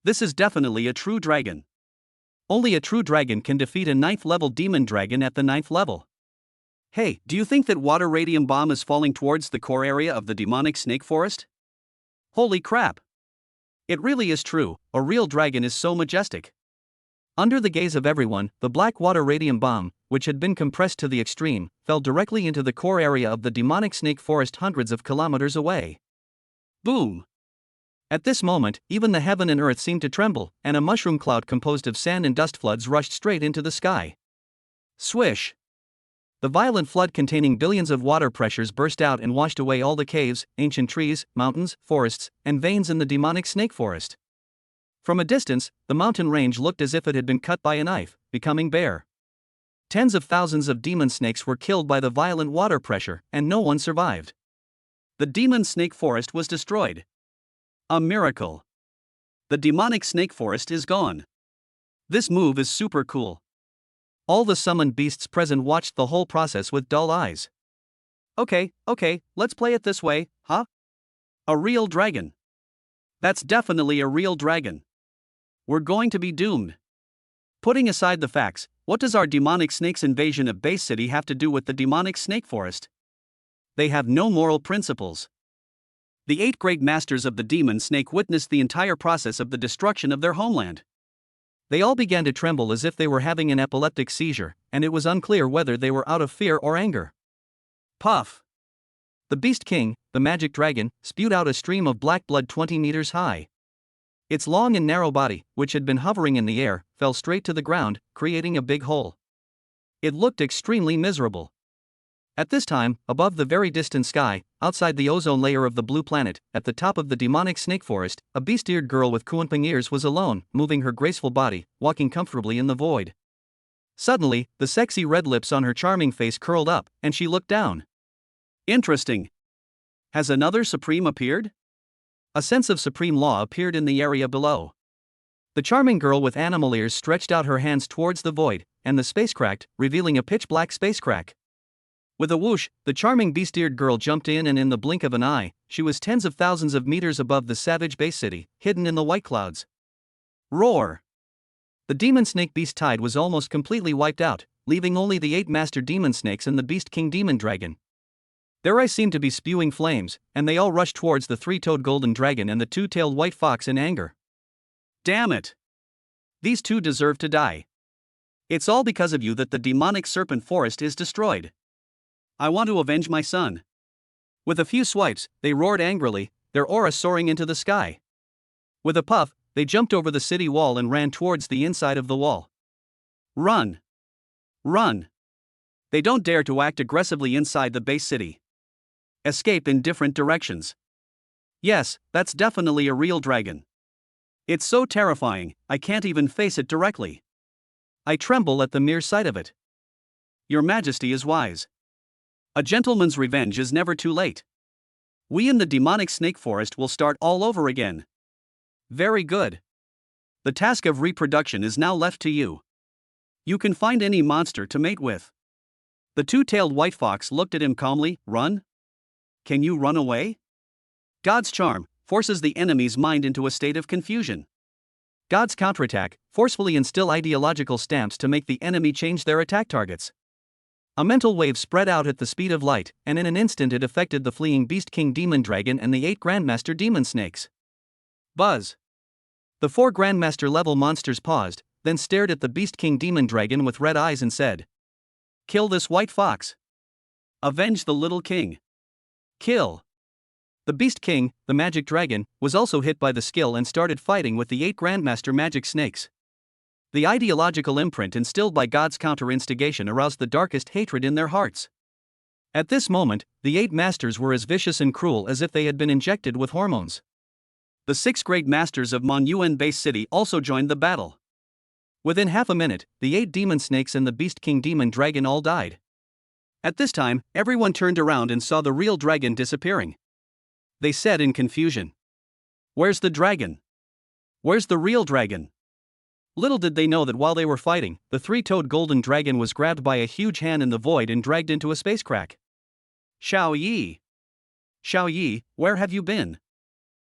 This is definitely a true dragon. Only a true dragon can defeat a 9th level demon dragon at the 9th level. Hey, do you think that water radium bomb is falling towards the core area of the demonic snake forest? Holy crap! It really is true, a real dragon is so majestic. Under the gaze of everyone, the black water radium bomb, which had been compressed to the extreme, fell directly into the core area of the demonic snake forest hundreds of kilometers away. Boom! At this moment, even the heaven and earth seemed to tremble, and a mushroom cloud composed of sand and dust floods rushed straight into the sky. Swish! The violent flood containing billions of water pressures burst out and washed away all the caves, ancient trees, mountains, forests, and veins in the demonic snake forest. From a distance, the mountain range looked as if it had been cut by a knife, becoming bare. Tens of thousands of demon snakes were killed by the violent water pressure, and no one survived. The demon snake forest was destroyed. A miracle. The demonic snake forest is gone. This move is super cool. All the summoned beasts present watched the whole process with dull eyes. Okay, let's play it this way, huh? A real dragon. That's definitely a real dragon. We're going to be doomed. Putting aside the facts, what does our demonic snake's invasion of Base City have to do with the demonic snake forest? They have no moral principles. The 8 great masters of the demon snake witnessed the entire process of the destruction of their homeland. They all began to tremble as if they were having an epileptic seizure, and it was unclear whether they were out of fear or anger. Puff! The Beast King, the magic dragon, spewed out a stream of black blood 20 meters high. Its long and narrow body, which had been hovering in the air, fell straight to the ground, creating a big hole. It looked extremely miserable. At this time, above the very distant sky, outside the ozone layer of the blue planet, at the top of the demonic snake forest, a beast-eared girl with kuanping ears was alone, moving her graceful body, walking comfortably in the void. Suddenly, the sexy red lips on her charming face curled up, and she looked down. Interesting. Has another supreme appeared? A sense of supreme law appeared in the area below. The charming girl with animal ears stretched out her hands towards the void, and the space cracked, revealing a pitch-black space crack. With a whoosh, the charming beast-eared girl jumped in, and in the blink of an eye, she was tens of thousands of meters above the savage base city, hidden in the white clouds. Roar! The demon snake beast tide was almost completely wiped out, leaving only the 8 master demon snakes and the Beast King demon dragon. Their eyes seemed to be spewing flames, and they all rushed towards the 3-toed golden dragon and the 2-tailed white fox in anger. Damn it! These two deserve to die. It's all because of you that the demonic serpent forest is destroyed. I want to avenge my son. With a few swipes, they roared angrily, their aura soaring into the sky. With a puff, they jumped over the city wall and ran towards the inside of the wall. Run! Run! They don't dare to act aggressively inside the base city. Escape in different directions. Yes, that's definitely a real dragon. It's so terrifying, I can't even face it directly. I tremble at the mere sight of it. Your Majesty is wise. A gentleman's revenge is never too late. We in the demonic snake forest will start all over again. Very good. The task of reproduction is now left to you. You can find any monster to mate with. The 2-tailed white fox looked at him calmly. Run? Can you run away? God's charm forces the enemy's mind into a state of confusion. God's counterattack forcefully instill ideological stamps to make the enemy change their attack targets. A mental wave spread out at the speed of light, and in an instant it affected the fleeing Beast King demon dragon and the 8 Grandmaster demon snakes. Buzz! The 4 Grandmaster level monsters paused, then stared at the Beast King demon dragon with red eyes and said, "Kill this white fox. Avenge the little king. Kill." The Beast King, the magic dragon, was also hit by the skill and started fighting with the 8 Grandmaster magic snakes. The ideological imprint instilled by God's counter-instigation aroused the darkest hatred in their hearts. At this moment, the 8 masters were as vicious and cruel as if they had been injected with hormones. The 6 great masters of Mon Yuen Base City also joined the battle. Within half a minute, the 8 demon snakes and the Beast King demon dragon all died. At this time, everyone turned around and saw the real dragon disappearing. They said in confusion, "Where's the dragon? Where's the real dragon?" Little did they know that while they were fighting, the 3-toed golden dragon was grabbed by a huge hand in the void and dragged into a space crack. Xiao Yi! Xiao Yi, where have you been?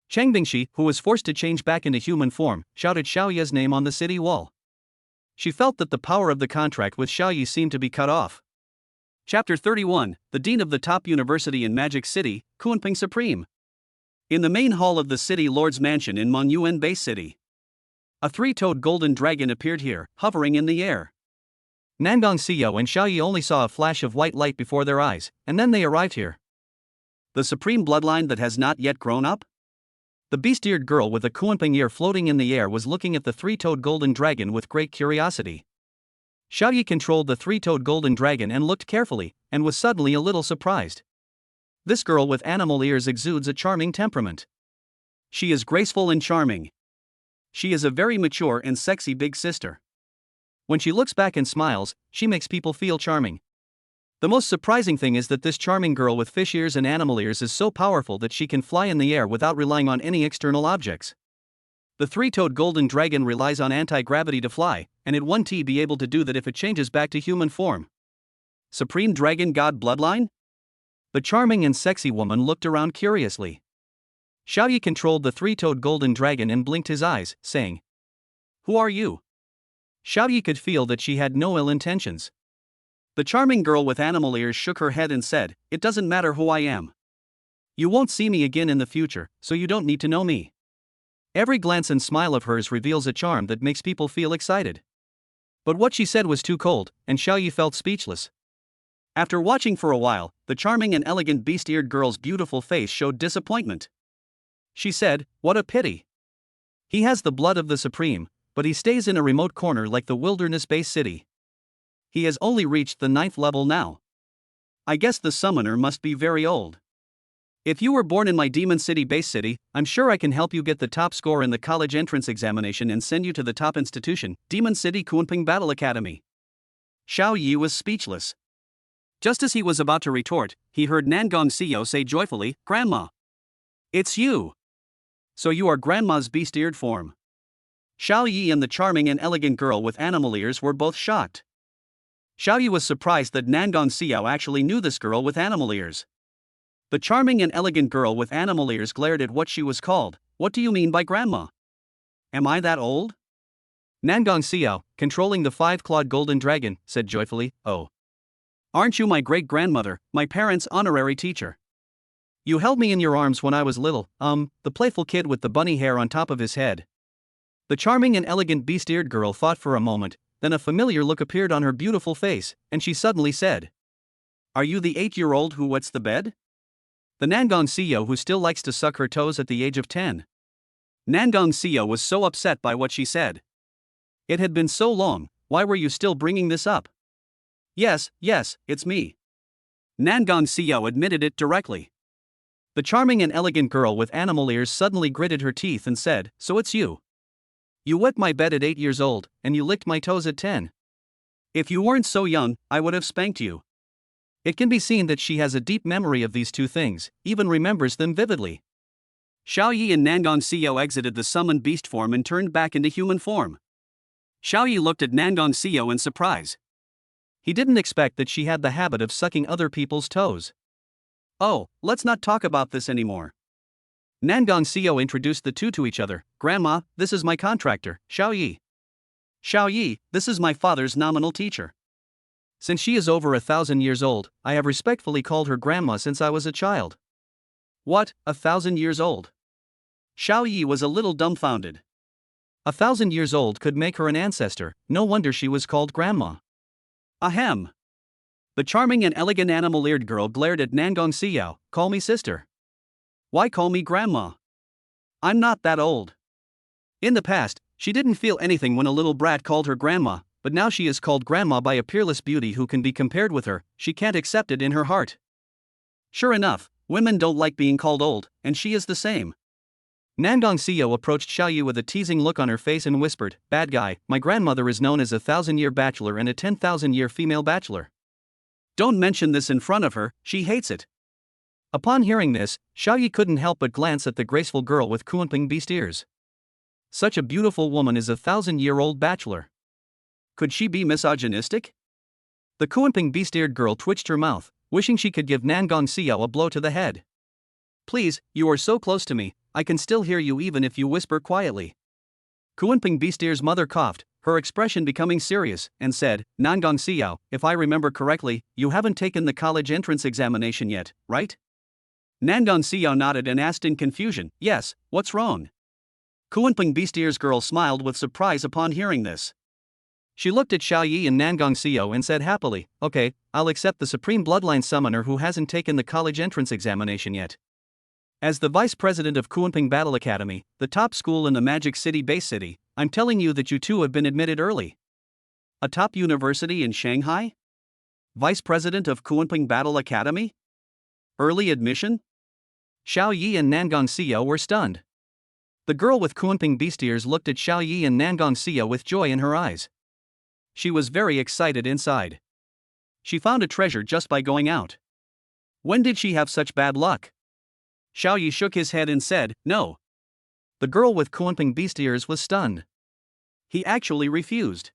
Chang Bingxi, who was forced to change back into human form, shouted Xiao Yi's name on the city wall. She felt that the power of the contract with Xiao Yi seemed to be cut off. Chapter 31, the Dean of the Top University in Magic City, Kuanping Supreme. In the main hall of the city lord's mansion in Monuan Bay City, a three-toed golden dragon appeared here, hovering in the air. Nangong Xiao and Xiaoyi only saw a flash of white light before their eyes, and then they arrived here. The supreme bloodline that has not yet grown up? The beast-eared girl with a Kuanping ear floating in the air was looking at the three-toed golden dragon with great curiosity. Xiaoyi controlled the three-toed golden dragon and looked carefully, and was suddenly a little surprised. This girl with animal ears exudes a charming temperament. She is graceful and charming. She is a very mature and sexy big sister. When she looks back and smiles, she makes people feel charming. The most surprising thing is that this charming girl with fish ears and animal ears is so powerful that she can fly in the air without relying on any external objects. The three-toed golden dragon relies on anti-gravity to fly, and it won't be able to do that if it changes back to human form. Supreme Dragon God Bloodline? The charming and sexy woman looked around curiously. Xiaoyi controlled the three-toed golden dragon and blinked his eyes, saying, "Who are you?" Xiaoyi could feel that she had no ill intentions. The charming girl with animal ears shook her head and said, "It doesn't matter who I am. You won't see me again in the future, so you don't need to know me." Every glance and smile of hers reveals a charm that makes people feel excited. But what she said was too cold, and Xiaoyi felt speechless. After watching for a while, the charming and elegant beast-eared girl's beautiful face showed disappointment. She said, "What a pity. He has the blood of the Supreme, but he stays in a remote corner like the wilderness-based city. He has only reached the 9th level now. I guess the summoner must be very old. If you were born in my Demon City base city, I'm sure I can help you get the top score in the college entrance examination and send you to the top institution, Demon City Kunping Battle Academy." Xiaoyi was speechless. Just as he was about to retort, he heard Nangong Xiao say joyfully, "Grandma! It's you! So you are Grandma's beast-eared form." Xiaoyi and the charming and elegant girl with animal ears were both shocked. Xiaoyi was surprised that Nangong Xiao actually knew this girl with animal ears. The charming and elegant girl with animal ears glared at what she was called. "What do you mean by grandma? Am I that old?" Nangong Xiao, controlling the five-clawed golden dragon, said joyfully, "Oh. Aren't you my great-grandmother, my parents' honorary teacher? You held me in your arms when I was little, the playful kid with the bunny hair on top of his head." The charming and elegant beast-eared girl thought for a moment, then a familiar look appeared on her beautiful face, and she suddenly said, "Are you the 8-year-old who wets the bed? The Nangong Xiao who still likes to suck her toes at the age of 10. Nangong Xiao was so upset by what she said. "It had been so long, why were you still bringing this up?" Yes, it's me." Nangong Xiao admitted it directly. The charming and elegant girl with animal ears suddenly gritted her teeth and said, "So it's you. You wet my bed at 8 years old, and you licked my toes at 10. If you weren't so young, I would have spanked you." It can be seen that she has a deep memory of these two things, even remembers them vividly. Xiaoyi and Nangong Xiao exited the summoned beast form and turned back into human form. Xiaoyi looked at Nangong Xiao in surprise. He didn't expect that she had the habit of sucking other people's toes. "Oh, let's not talk about this anymore." Nangong Xiao introduced the two to each other. "Grandma, this is my contractor, Xiaoyi. Xiaoyi, this is my father's nominal teacher. Since she is over 1,000 years old, I have respectfully called her grandma since I was a child." "What, 1,000 years old?" Xiaoyi was a little dumbfounded. 1,000 years old could make her an ancestor, no wonder she was called grandma. Ahem. The charming and elegant animal-eared girl glared at Nangong Xiao. "Call me sister. Why call me grandma? I'm not that old." In the past, she didn't feel anything when a little brat called her grandma, but now she is called grandma by a peerless beauty who can be compared with her. She can't accept it in her heart. Sure enough, women don't like being called old, and she is the same. Nangong Xiao approached Xiaoyi with a teasing look on her face and whispered, "Bad guy, my grandmother is known as a 1,000-year bachelor and a 10,000-year female bachelor. Don't mention this in front of her, she hates it." Upon hearing this, Xiaoyi couldn't help but glance at the graceful girl with Kunping beast ears. Such a beautiful woman is a 1,000-year-old bachelor. Could she be misogynistic? The Kunping beast-eared girl twitched her mouth, wishing she could give Nangong Xiao a blow to the head. "Please, you are so close to me, I can still hear you even if you whisper quietly." Kunping beast-ear's mother coughed, her expression becoming serious, and said, "Nangong Xiao, if I remember correctly, you haven't taken the college entrance examination yet, right?" Nangong Xiao nodded and asked in confusion, yes, what's wrong? Kunpeng Beastier's girl smiled with surprise upon hearing this. She looked at Xiao Yi and Nangong Xiao and said happily, okay, I'll accept the Supreme Bloodline Summoner who hasn't taken the college entrance examination yet. As the vice president of Kunpeng Battle Academy, the top school in the Magic City base city, I'm telling you that you two have been admitted early. A top university in Shanghai? Vice president of Kunpeng Battle Academy? Early admission? Xiao Yi and Nangong Xiao were stunned. The girl with Kunpeng Beastiers looked at Xiao Yi and Nangong Xiao with joy in her eyes. She was very excited inside. She found a treasure just by going out. When did she have such bad luck? Xiao Yi shook his head and said, no. The girl with Kunpeng Beastiers was stunned. He actually refused.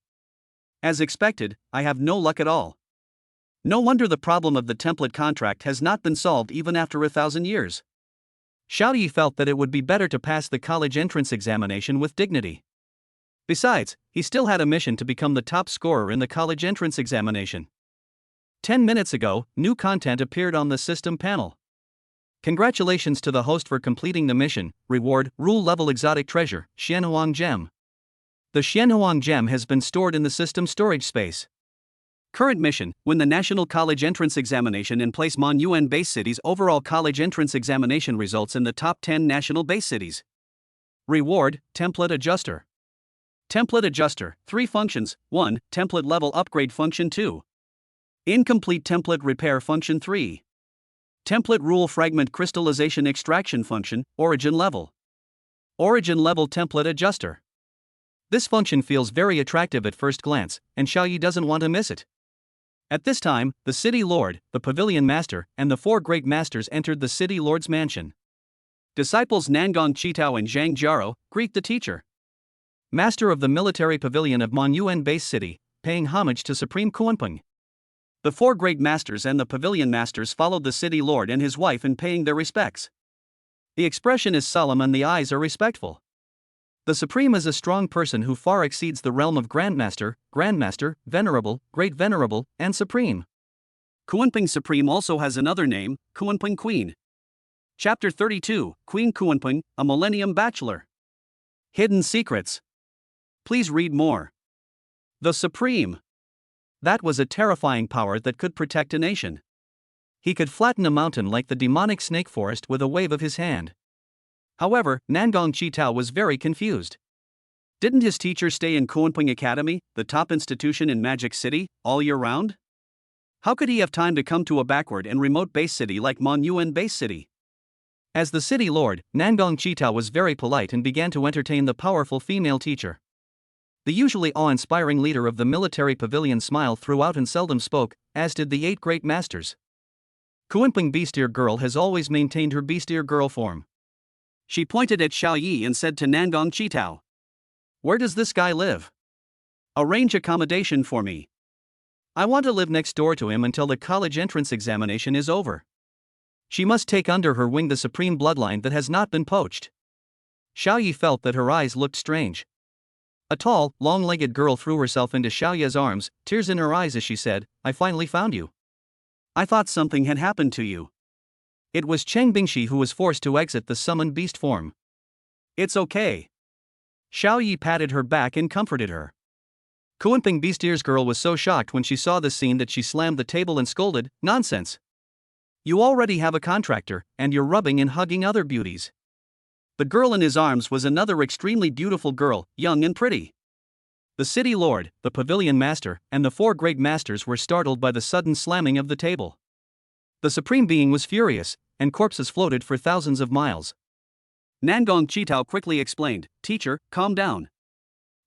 As expected, I have no luck at all. No wonder the problem of the template contract has not been solved even after 1,000 years. Xiao Yi felt that it would be better to pass the college entrance examination with dignity. Besides, he still had a mission to become the top scorer in the college entrance examination. 10 minutes ago, new content appeared on the system panel. Congratulations to the host for completing the mission, reward, rule-level exotic treasure, Xianhuang Gem. The Xianhuang Gem has been stored in the system storage space. Current mission, win the National College Entrance Examination and place Monuan base cities overall college entrance examination results in the top 10 national base cities. Reward, Template Adjuster. Template Adjuster, 3 functions, 1, Template Level Upgrade Function 2. Incomplete Template Repair Function 3. Template Rule Fragment Crystallization Extraction Function, Origin Level. Origin Level Template Adjuster. This function feels very attractive at first glance, and Xiao Yi doesn't want to miss it. At this time, the City Lord, the Pavilion Master, and the 4 Great Masters entered the City Lord's mansion. Disciples Nangong Qitao and Zhang Jiaro greet the teacher. Master of the Military Pavilion of Monuan Base City, paying homage to Supreme Kunpeng. The 4 Great Masters and the Pavilion Masters followed the City Lord and his wife in paying their respects. The expression is solemn and the eyes are respectful. The Supreme is a strong person who far exceeds the realm of Grandmaster, Grandmaster, Venerable, Great Venerable, and Supreme. Kunpeng Supreme also has another name, Kunpeng Queen. Chapter 32, Queen Kunpeng, a Millennium Bachelor. Hidden Secrets. Please read more. The Supreme. That was a terrifying power that could protect a nation. He could flatten a mountain like the demonic snake forest with a wave of his hand. However, Nangong Qitao was very confused. Didn't his teacher stay in Kunpeng Academy, the top institution in Magic City, all year round? How could he have time to come to a backward and remote base city like Monuan Base City? As the city lord, Nangong Qitao was very polite and began to entertain the powerful female teacher. The usually awe-inspiring leader of the military pavilion smiled throughout and seldom spoke, as did the 8 Great Masters. Kunpeng Beastier Girl has always maintained her Beastier Girl form. She pointed at Xiao Yi and said to Nangong Qitao, "Where does this guy live? Arrange accommodation for me. I want to live next door to him until the college entrance examination is over." She must take under her wing the supreme bloodline that has not been poached. Xiao Yi felt that her eyes looked strange. A tall, long-legged girl threw herself into Xiao Yi's arms, tears in her eyes as she said, "I finally found you. I thought something had happened to you." It was Cheng Bingshi who was forced to exit the summoned beast form. "It's okay." Xiao Yi patted her back and comforted her. Kunpeng Beastier's girl was so shocked when she saw this scene that she slammed the table and scolded, "Nonsense! You already have a contractor, and you're rubbing and hugging other beauties." The girl in his arms was another extremely beautiful girl, young and pretty. The city lord, the pavilion master, and the 4 Great Masters were startled by the sudden slamming of the table. The supreme being was furious, and corpses floated for thousands of miles. Nangong Qitao quickly explained, "Teacher, calm down.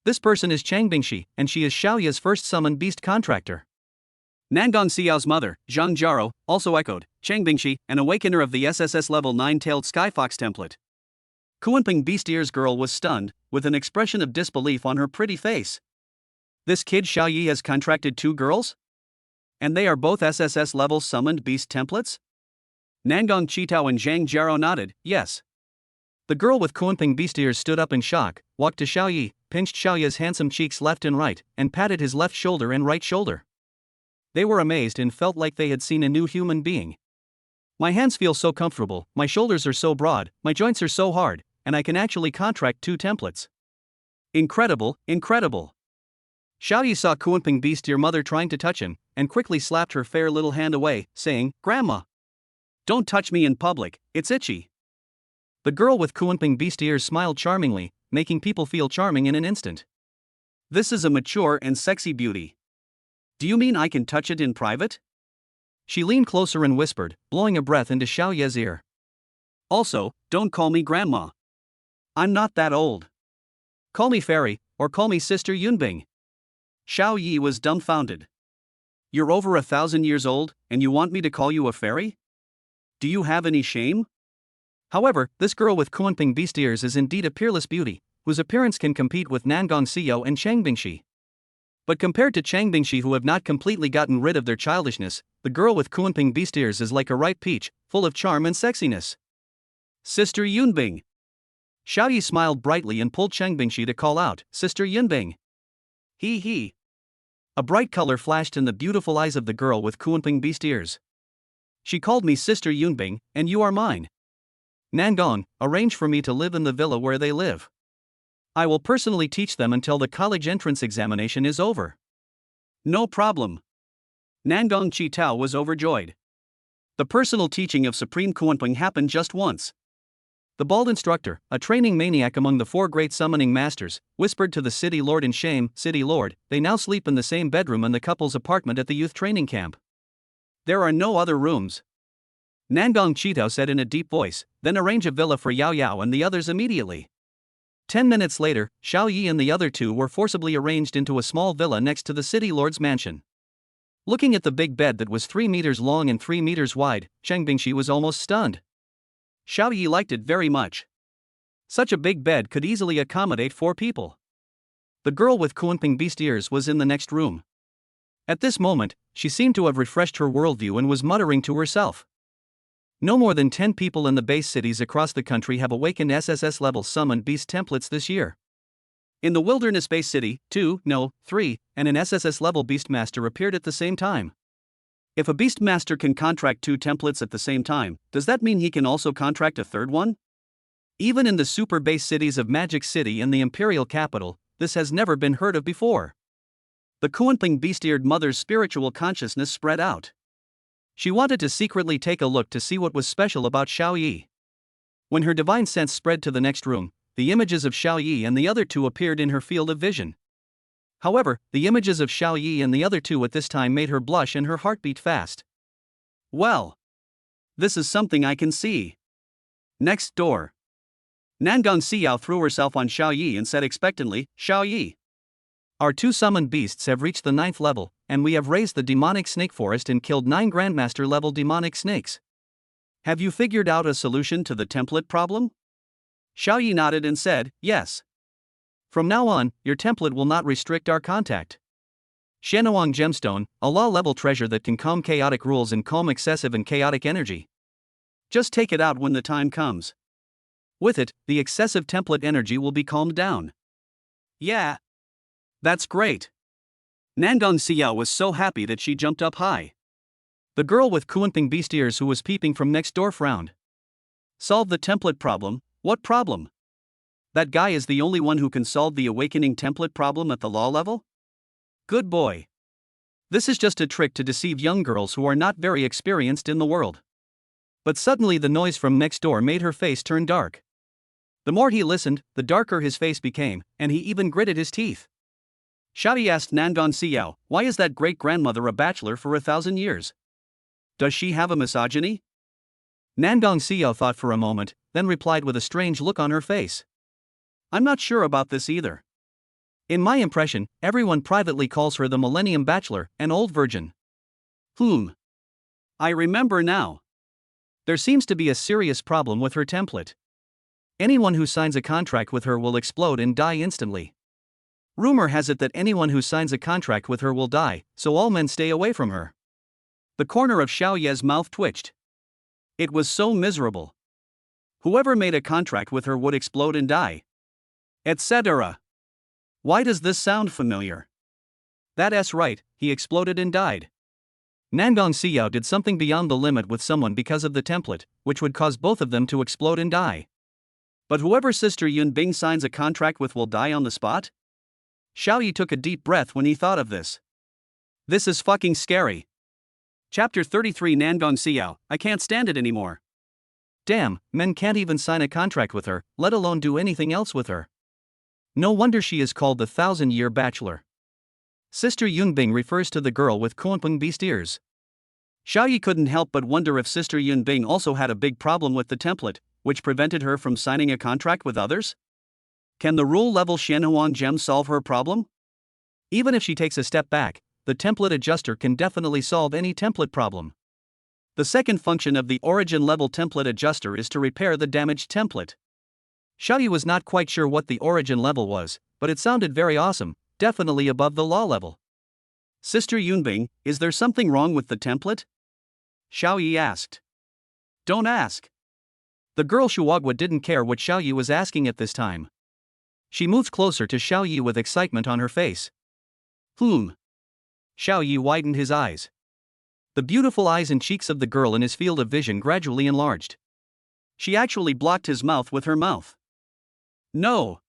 This person is Cheng Bingshi, and she is Xiao Yi's first summoned beast contractor." Nangong Xiao's mother, Zhang Jiaro, also echoed, "Cheng Bingshi, an awakener of the SSS-level 9-tailed skyfox template." Kunpeng Beastier's girl was stunned, with an expression of disbelief on her pretty face. This kid Xiao Yi has contracted 2 girls? And they are both SSS-level summoned beast templates? Nangong Qitao and Zhang Jiaro nodded, yes. The girl with Kunpeng Beastiers stood up in shock, walked to Xiao Yi, pinched Xiao Yi's handsome cheeks left and right, and patted his left shoulder and right shoulder. They were amazed and felt like they had seen a new human being. My hands feel so comfortable, my shoulders are so broad, my joints are so hard, and I can actually contract 2 templates. Incredible, incredible. Xiao Yi saw Kunping Beast dear mother trying to touch him, and quickly slapped her fair little hand away, saying, "Grandma, don't touch me in public, it's itchy." The girl with Kunping Beast ears smiled charmingly, making people feel charming in an instant. This is a mature and sexy beauty. Do you mean I can touch it in private? She leaned closer and whispered, blowing a breath into Xiao Ye's ear. Also, don't call me grandma. I'm not that old. Call me fairy, or call me Sister Yunbing. Xiao Yi was dumbfounded. You're over 1,000 years old, and you want me to call you a fairy? Do you have any shame? However, this girl with Kunping Beast ears is indeed a peerless beauty, whose appearance can compete with Nangong Xiao and Chang Bingxi. But compared to Chang Bingxi, who have not completely gotten rid of their childishness, the girl with Kunping Beast ears is like a ripe peach, full of charm and sexiness. Sister Yunbing. Xiao Yi smiled brightly and pulled Chang Bingxi to call out, "Sister Yunbing." He. A bright color flashed in the beautiful eyes of the girl with Kunping Beast ears. She called me Sister Yunbing, and you are mine. Nangong, arrange for me to live in the villa where they live. I will personally teach them until the college entrance examination is over. No problem. Nangong Qitao was overjoyed. The personal teaching of Supreme Kunping happened just once. The bald instructor, a training maniac among the 4 great summoning masters, whispered to the city lord in shame, "City lord, they now sleep in the same bedroom in the couple's apartment at the youth training camp. There are no other rooms." Nangong Qitao said in a deep voice, "Then arrange a villa for Yao Yao and the others immediately." 10 minutes later, Xiao Yi and the other 2 were forcibly arranged into a small villa next to the city lord's mansion. Looking at the big bed that was 3 meters long and 3 meters wide, Chang Bingxi was almost stunned. Xiao Yi liked it very much. Such a big bed could easily accommodate 4 people. The girl with Kunping Beast ears was in the next room. At this moment, she seemed to have refreshed her worldview and was muttering to herself. No more than 10 people in the base cities across the country have awakened SSS-level summoned beast templates this year. In the wilderness base city, 3, and an SSS-level beastmaster appeared at the same time. If a beastmaster can contract 2 templates at the same time, does that mean he can also contract a third one? Even in the super base cities of Magic City and the imperial capital, this has never been heard of before. The Kunping beast-eared mother's spiritual consciousness spread out. She wanted to secretly take a look to see what was special about Xiao Yi. When her divine sense spread to the next room, the images of Xiao Yi and the other 2 appeared in her field of vision. However, the images of Xiao Yi and the other 2 at this time made her blush and her heart beat fast. Well, this is something I can see. Next door. Nangong Xiao threw herself on Xiao Yi and said expectantly, "Xiao Yi, our 2 summoned beasts have reached the 9th level, and we have raised the demonic snake forest and killed 9 grandmaster level demonic snakes. Have you figured out a solution to the template problem?" Xiao Yi nodded and said, "Yes. From now on, your template will not restrict our contact. Shenhuang Gemstone, a law-level treasure that can calm chaotic rules and calm excessive and chaotic energy. Just take it out when the time comes. With it, the excessive template energy will be calmed down." Yeah. That's great. Nangong Xiao was so happy that she jumped up high. The girl with Kunping beast ears who was peeping from next door frowned. Solve the template problem? What problem? That guy is the only one who can solve the awakening template problem at the law level? Good boy. This is just a trick to deceive young girls who are not very experienced in the world. But suddenly the noise from next door made her face turn dark. The more he listened, the darker his face became, and he even gritted his teeth. Xiao Yi asked Nangong Xiao, "Why is that great-grandmother a bachelor for 1,000 years? Does she have a misogyny?" Nangong Xiao thought for a moment, then replied with a strange look on her face. "I'm not sure about this either. In my impression, everyone privately calls her the Millennium Bachelor, an old virgin." I remember now. There seems to be a serious problem with her template. Anyone who signs a contract with her will explode and die instantly. Rumor has it that anyone who signs a contract with her will die, so all men stay away from her. The corner of Xiao Ye's mouth twitched. It was so miserable. Whoever made a contract with her would explode and die. Etc. Why does this sound familiar? That's right, he exploded and died. Nangong Xiao did something beyond the limit with someone because of the template, which would cause both of them to explode and die. But whoever Sister Yunbing signs a contract with will die on the spot? Xiao Yi took a deep breath when he thought of this. This is fucking scary. Chapter 33 Nangong Xiao, I can't stand it anymore. Damn, men can't even sign a contract with her, let alone do anything else with her. No wonder she is called the 1,000-year bachelor. Sister Yunbing refers to the girl with Kuanpeng beast ears. Xiao Yi couldn't help but wonder if Sister Yunbing also had a big problem with the template, which prevented her from signing a contract with others? Can the rule-level Xianhuan gem solve her problem? Even if she takes a step back, the template adjuster can definitely solve any template problem. The second function of the origin-level template adjuster is to repair the damaged template. Xiao Yi was not quite sure what the origin level was, but it sounded very awesome, definitely above the law level. Sister Yunbing, is there something wrong with the template? Xiao Yi asked. Don't ask. The girl Shuagua didn't care what Xiao Yi was asking at this time. She moved closer to Xiao Yi with excitement on her face. Xiao Yi widened his eyes. The beautiful eyes and cheeks of the girl in his field of vision gradually enlarged. She actually blocked his mouth with her mouth. No.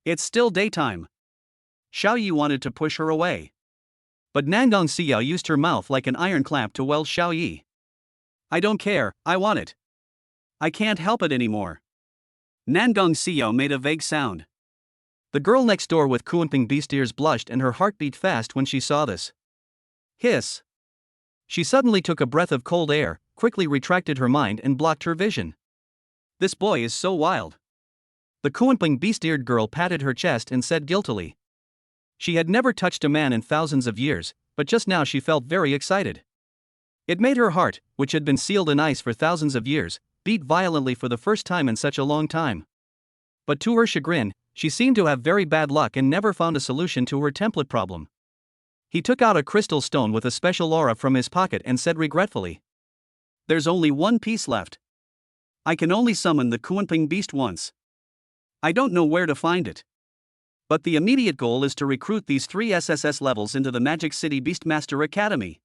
It's still daytime. Xiao Yi wanted to push her away. But Nangong Xiao used her mouth like an iron clamp to weld Xiao Yi. I don't care, I want it. I can't help it anymore. Nangong Xiao made a vague sound. The girl next door with Kuanping beast ears blushed and her heart beat fast when she saw this. Hiss. She suddenly took a breath of cold air, quickly retracted her mind and blocked her vision. This boy is so wild. The Kuanping beast-eared girl patted her chest and said guiltily. She had never touched a man in thousands of years, but just now she felt very excited. It made her heart, which had been sealed in ice for thousands of years, beat violently for the first time in such a long time. But to her chagrin, she seemed to have very bad luck and never found a solution to her template problem. He took out a crystal stone with a special aura from his pocket and said regretfully. There's only one piece left. I can only summon the Kuanping beast once. I don't know where to find it. But the immediate goal is to recruit these 3 SSS levels into the Magic City Beastmaster Academy.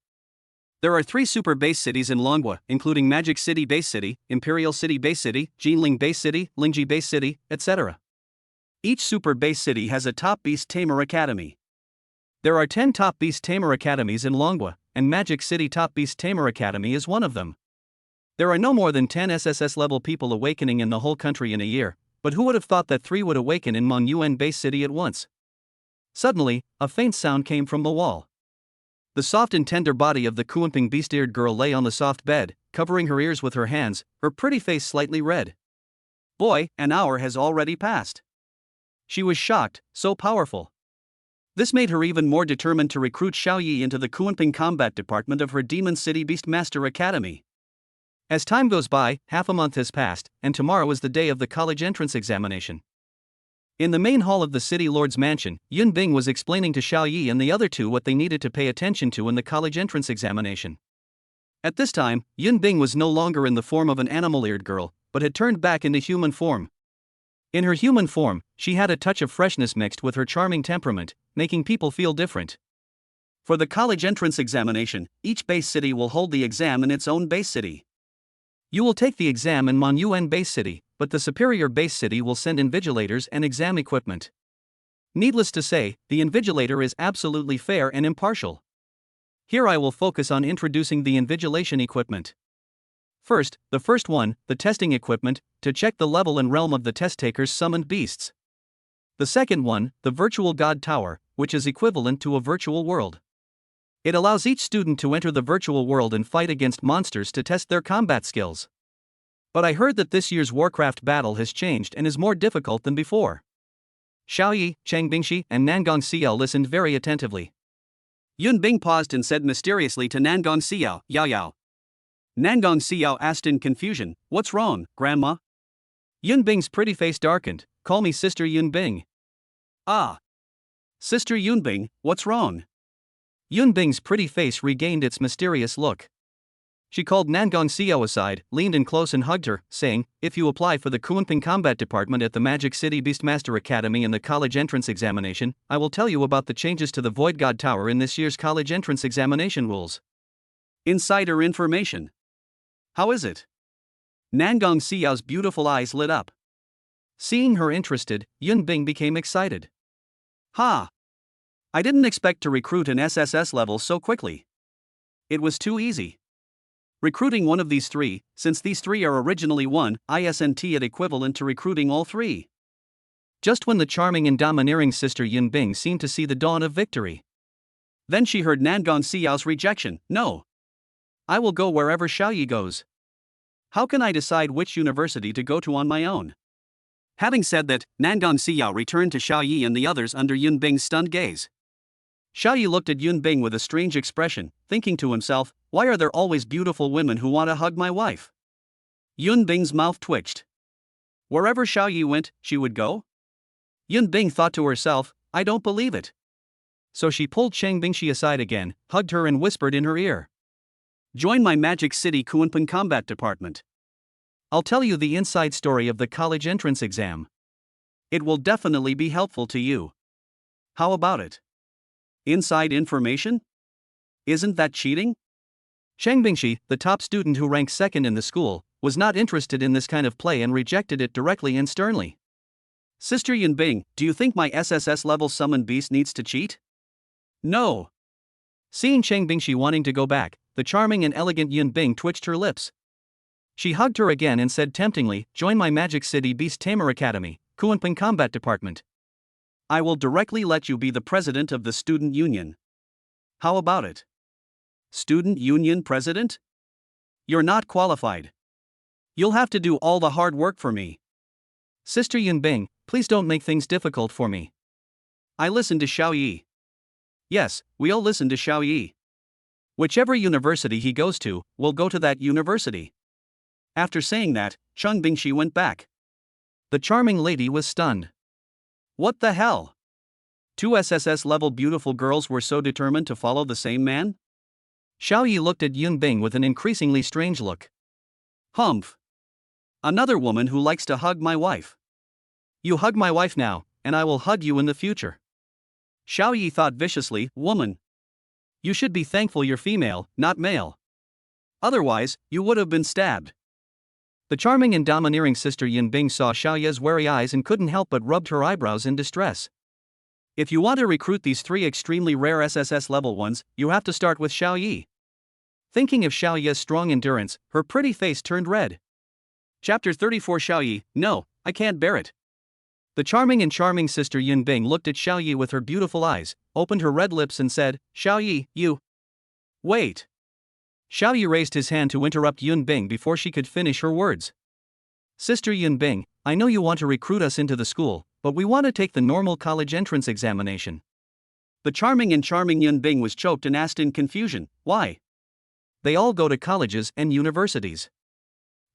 There are 3 super base cities in Longwa, including Magic City Base City, Imperial City Base City, Jinling Base City, Lingji Base City, etc. Each super base city has a top beast tamer academy. There are 10 top beast tamer academies in Longwa, and Magic City Top Beast Tamer Academy is one of them. There are no more than 10 SSS-level people awakening in the whole country in a year, but who would have thought that 3 would awaken in Mongyuan Base City at once? Suddenly, a faint sound came from the wall. The soft and tender body of the Kuanping beast-eared girl lay on the soft bed, covering her ears with her hands, her pretty face slightly red. Boy, an hour has already passed. She was shocked, so powerful. This made her even more determined to recruit Xiao Yi into the Kuanping combat department of her Demon City Beastmaster Academy. As time goes by, half a month has passed, and tomorrow is the day of the college entrance examination. In the main hall of the city lord's mansion, Yun Bing was explaining to Xiao Yi and the other 2 what they needed to pay attention to in the college entrance examination. At this time, Yun Bing was no longer in the form of an animal-eared girl, but had turned back into human form. In her human form, she had a touch of freshness mixed with her charming temperament, making people feel different. For the college entrance examination, each base city will hold the exam in its own base city. You will take the exam in Mongyuan Base City, but the superior base city will send invigilators and exam equipment. Needless to say, the invigilator is absolutely fair and impartial. Here I will focus on introducing the invigilation equipment. First, the first one, the testing equipment, to check the level and realm of the test takers' summoned beasts. The second one, the virtual god tower, which is equivalent to a virtual world. It allows each student to enter the virtual world and fight against monsters to test their combat skills. But I heard that this year's Warcraft battle has changed and is more difficult than before. Xiao Yi, Chang Bingxi, and Nangong Xiao listened very attentively. Yun Bing paused and said mysteriously to Nangong Xiao, Yao Yao. Nangong Xiao asked in confusion, What's wrong, Grandma? Yun Bing's pretty face darkened. Call me Sister Yun Bing. Ah. Sister Yun Bing, what's wrong? Yun Bing's pretty face regained its mysterious look. She called Nangong Xiao aside, leaned in close and hugged her, saying, If you apply for the Kuanping Combat Department at the Magic City Beastmaster Academy in the college entrance examination, I will tell you about the changes to the Void God Tower in this year's college entrance examination rules. Insider information. How is it? Nangong Xiao's beautiful eyes lit up. Seeing her interested, Yun Bing became excited. Ha! I didn't expect to recruit an SSS level so quickly. It was too easy. Recruiting one of these three, since these three are originally one, isn't it equivalent to recruiting all three? Just when the charming and domineering sister Yun Bing seemed to see the dawn of victory. Then she heard Nangong Xiao's rejection. No. I will go wherever Xiaoyi goes. How can I decide which university to go to on my own? Having said that, Nangong Xiao returned to Xiaoyi and the others under Yun Bing's stunned gaze. Xiaoyi looked at Yun Bing with a strange expression, thinking to himself, why are there always beautiful women who want to hug my wife? Yun Bing's mouth twitched. Wherever Xiaoyi went, she would go? Yun Bing thought to herself, I don't believe it. So she pulled Cheng Bingshi aside again, hugged her and whispered in her ear. Join my Magic City Kunpeng Combat Department. I'll tell you the inside story of the college entrance exam. It will definitely be helpful to you. How about it? Inside information? Isn't that cheating? Cheng Bingshi, the top student who ranked second in the school, was not interested in this kind of play and rejected it directly and sternly. Sister Yun Bing, do you think my SSS level summoned beast needs to cheat? No. Seeing Cheng Bingshi wanting to go back, the charming and elegant Yun Bing twitched her lips. She hugged her again and said temptingly, join my Magic City Beast Tamer Academy, Kunpeng Combat Department. I will directly let you be the president of the student union. How about it? Student union president? You're not qualified. You'll have to do all the hard work for me. Sister Yun Bing, please don't make things difficult for me. I listen to Xiaoyi. Yes, we all listen to Xiaoyi. Whichever university he goes to, we'll go to that university. After saying that, Cheng Bingshi went back. The charming lady was stunned. What the hell? Two SSS-level beautiful girls were so determined to follow the same man? Xiaoyi looked at Yun Bing with an increasingly strange look. Humph. Another woman who likes to hug my wife. You hug my wife now, and I will hug you in the future. Xiaoyi thought viciously, woman. You should be thankful you're female, not male. Otherwise, you would have been stabbed. The charming and domineering sister Yun Bing saw Xiaoyi's wary eyes and couldn't help but rubbed her eyebrows in distress. If you want to recruit these three extremely rare SSS level ones, you have to start with Xiaoyi. Thinking of Xiaoyi's strong endurance, her pretty face turned red. Chapter 34 Xiaoyi, no, I can't bear it. The charming sister Yun Bing looked at Xiaoyi with her beautiful eyes, opened her red lips and said, Xiaoyi, you. Wait. Xiaoyi raised his hand to interrupt Yun Bing before she could finish her words. Sister Yun Bing, I know you want to recruit us into the school, but we want to take the normal college entrance examination. The charming Yun Bing was choked and asked in confusion, why? They all go to colleges and universities.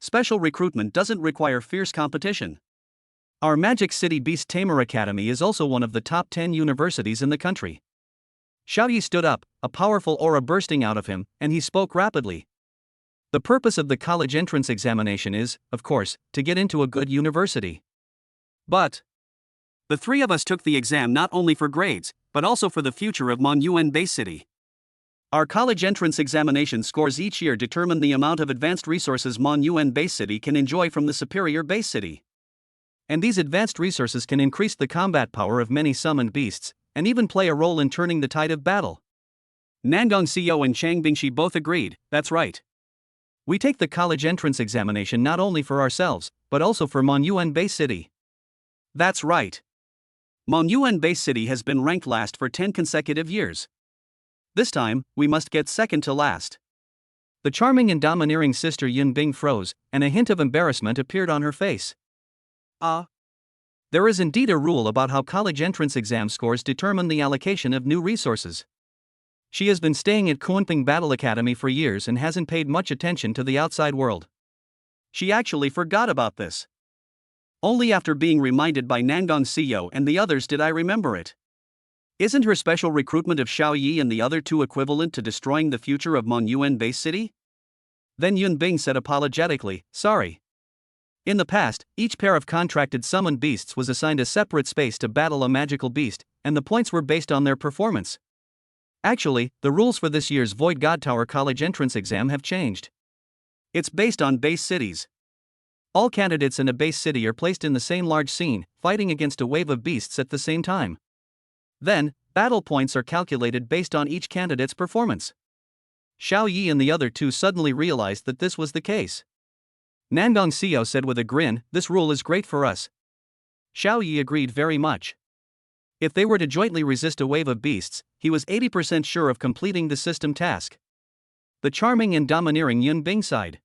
Special recruitment doesn't require fierce competition. Our Magic City Beast Tamer Academy is also one of the top 10 universities in the country. Xiaoyi stood up, a powerful aura bursting out of him, and he spoke rapidly. The purpose of the college entrance examination is, of course, to get into a good university. But the three of us took the exam not only for grades, but also for the future of Mon Yuan Base City. Our college entrance examination scores each year determine the amount of advanced resources Mon Yuan Base City can enjoy from the superior base city. And these advanced resources can increase the combat power of many summoned beasts, and even play a role in turning the tide of battle. Nangong Xiao and Cheng Bingshi both agreed, that's right. We take the college entrance examination not only for ourselves, but also for Mon Yuan Base City. That's right. Mon Yuan Base City has been ranked last for 10 consecutive years. This time, we must get second to last. The charming and domineering sister Yun Bing froze, and a hint of embarrassment appeared on her face. There is indeed a rule about how college entrance exam scores determine the allocation of new resources. She has been staying at Kunpeng Battle Academy for years and hasn't paid much attention to the outside world. She actually forgot about this. Only after being reminded by Nangong Xiao and the others did I remember it. Isn't her special recruitment of Xiaoyi and the other two equivalent to destroying the future of Mon Yuan Base City? Then Yun Bing said apologetically, sorry. In the past, each pair of contracted summoned beasts was assigned a separate space to battle a magical beast, and the points were based on their performance. Actually, the rules for this year's Void God Tower College entrance exam have changed. It's based on base cities. All candidates in a base city are placed in the same large scene, fighting against a wave of beasts at the same time. Then, battle points are calculated based on each candidate's performance. Xiao Yi and the other two suddenly realized that this was the case. Nangong Xiao said with a grin, "This rule is great for us." Xiao Yi agreed very much. If they were to jointly resist a wave of beasts, he was 80% sure of completing the system task. The charming and domineering Yun Bing sighed.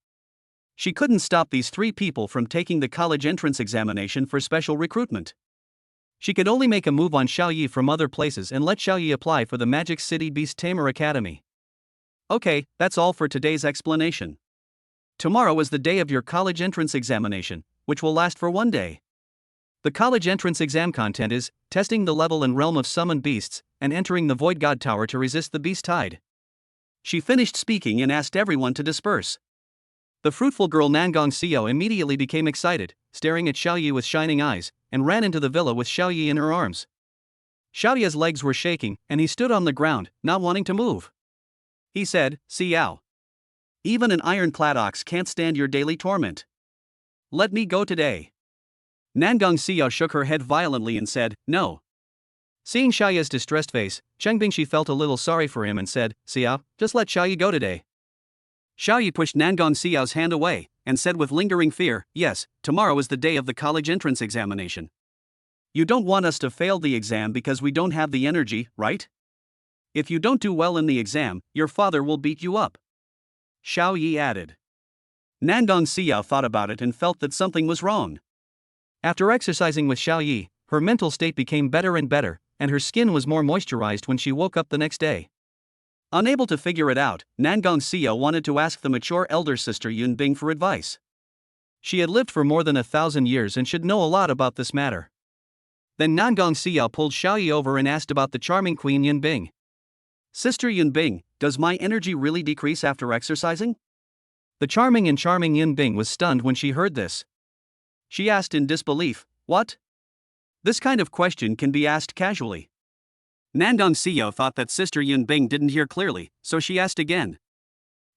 She couldn't stop these three people from taking the college entrance examination for special recruitment. She could only make a move on Xiao Yi from other places and let Xiao Yi apply for the Magic City Beast Tamer Academy. Okay, that's all for today's explanation. Tomorrow is the day of your college entrance examination, which will last for 1 day. The college entrance exam content is testing the level and realm of summoned beasts and entering the Void God Tower to resist the beast tide. She finished speaking and asked everyone to disperse. The fruitful girl Nangong Xiao immediately became excited, staring at Xiao Yi with shining eyes, and ran into the villa with Xiao Yi in her arms. Xiao Yi's legs were shaking, and he stood on the ground, not wanting to move. He said, "Xiao. Even an ironclad ox can't stand your daily torment. Let me go today." Nangong Xiao shook her head violently and said, "No." Seeing Xiao Yi's distressed face, Cheng Bingshi felt a little sorry for him and said, "Xiao, just let Xiao Yi go today." Xiao Yi pushed Nangong Xiao's hand away, and said with lingering fear, "Yes, tomorrow is the day of the college entrance examination. You don't want us to fail the exam because we don't have the energy, right? If you don't do well in the exam, your father will beat you up." Xiao Yi added. Nangong Xiao thought about it and felt that something was wrong. After exercising with Xiao Yi, her mental state became better and better, and her skin was more moisturized when she woke up the next day. Unable to figure it out, Nangong Xiao wanted to ask the mature elder sister Yun Bing for advice. She had lived for more than 1,000 years and should know a lot about this matter. Then Nangong Xiao pulled Xiao Yi over and asked about the charming Queen Yun Bing. "Sister Yun Bing, does my energy really decrease after exercising?" The charming Yun Bing was stunned when she heard this. She asked in disbelief, "What?" This kind of question can be asked casually. Nangong Xiao thought that Sister Yun Bing didn't hear clearly, so she asked again.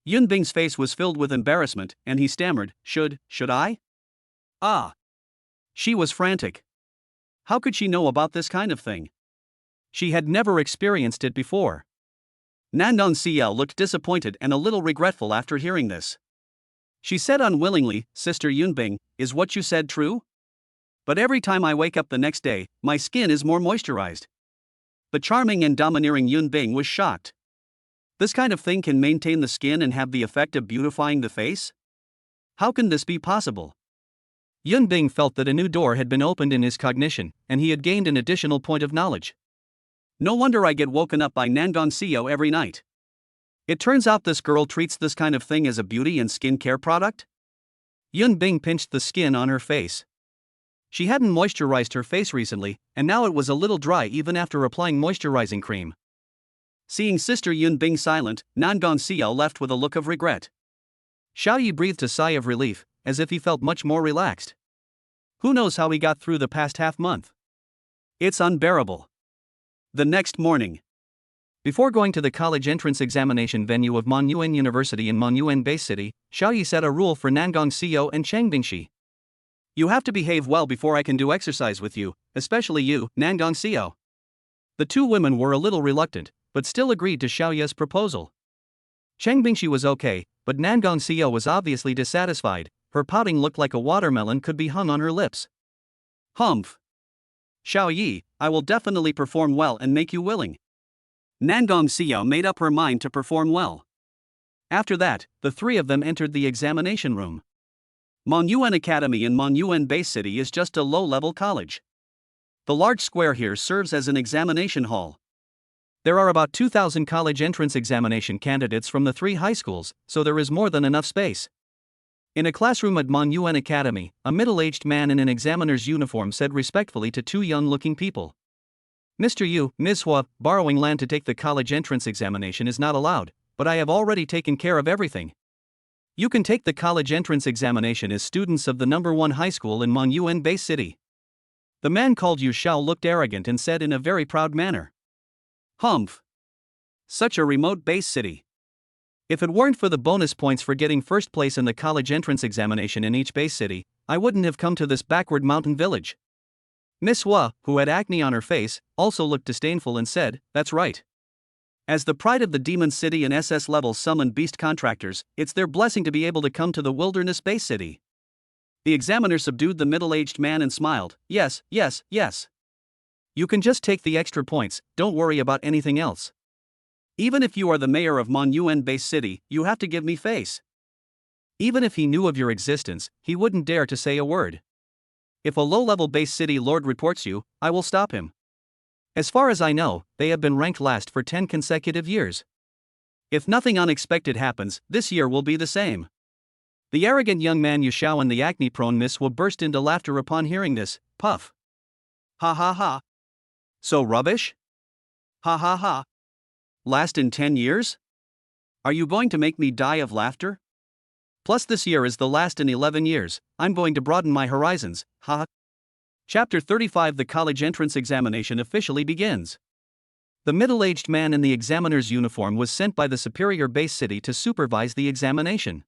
Yun Bing's face was filled with embarrassment, and he stammered, Should I?" Ah. She was frantic. How could she know about this kind of thing? She had never experienced it before. Nangong Xiao looked disappointed and a little regretful after hearing this. She said unwillingly, "Sister Yun Bing, is what you said true? But every time I wake up the next day, my skin is more moisturized." The charming and domineering Yun Bing was shocked. This kind of thing can maintain the skin and have the effect of beautifying the face? How can this be possible? Yun Bing felt that a new door had been opened in his cognition, and he had gained an additional point of knowledge. No wonder I get woken up by Nangong Xiao every night. It turns out this girl treats this kind of thing as a beauty and skin care product? Yun Bing pinched the skin on her face. She hadn't moisturized her face recently, and now it was a little dry even after applying moisturizing cream. Seeing Sister Yun Bing silent, Nangong Xiao left with a look of regret. Xiao Yi breathed a sigh of relief, as if he felt much more relaxed. Who knows how he got through the past half-month? It's unbearable. The next morning. Before going to the college entrance examination venue of Monyuan University in Monyuan Base City, Xiao Yi set a rule for Nangong Xiao and Cheng Bingshi. "You have to behave well before I can do exercise with you, especially you, Nangong Xiao." The two women were a little reluctant, but still agreed to Xiao Yi's proposal. Cheng Bingshi was okay, but Nangong Xiao was obviously dissatisfied. Her pouting looked like a watermelon could be hung on her lips. "Humph. Xiao Yi, I will definitely perform well and make you willing." Nangong Xiao made up her mind to perform well. After that, the three of them entered the examination room. Monyuan Academy in Monyuan Base City is just a low-level college. The large square here serves as an examination hall. There are about 2,000 college entrance examination candidates from the 3 high schools, so there is more than enough space. In a classroom at Monyuan Academy, a middle-aged man in an examiner's uniform said respectfully to 2 young-looking people, "Mr. Yu, Ms. Hua, borrowing land to take the college entrance examination is not allowed, but I have already taken care of everything. You can take the college entrance examination as students of the number 1 high school in Monyuan Base City." The man called Yu Xiao looked arrogant and said in a very proud manner, "Humph. Such a remote base city. If it weren't for the bonus points for getting first place in the college entrance examination in each base city, I wouldn't have come to this backward mountain village. Miss Hua, who had acne on her face, also looked disdainful and said, "That's right. As the pride of the Demon City and SS-level summoned beast contractors, it's their blessing to be able to come to the wilderness base city." The examiner subdued the middle-aged man and smiled, "Yes, yes, yes. You can just take the extra points, don't worry about anything else. Even if you are the mayor of Mon Yuen base city, you have to give me face." Even if he knew of your existence, he wouldn't dare to say a word. If a low-level base city lord reports you, I will stop him. As far as I know, they have been ranked last for 10 consecutive years. If nothing unexpected happens, this year will be the same. The arrogant young man Yashao and the acne-prone Miss Wu burst into laughter upon hearing this. Puff. Ha ha ha. So rubbish? Ha ha ha. Last in 10 years? Are you going to make me die of laughter? Plus this year is the last in 11 years, I'm going to broaden my horizons, ha. Chapter 35. The college entrance examination officially begins. The middle-aged man in the examiner's uniform was sent by the superior base city to supervise the examination.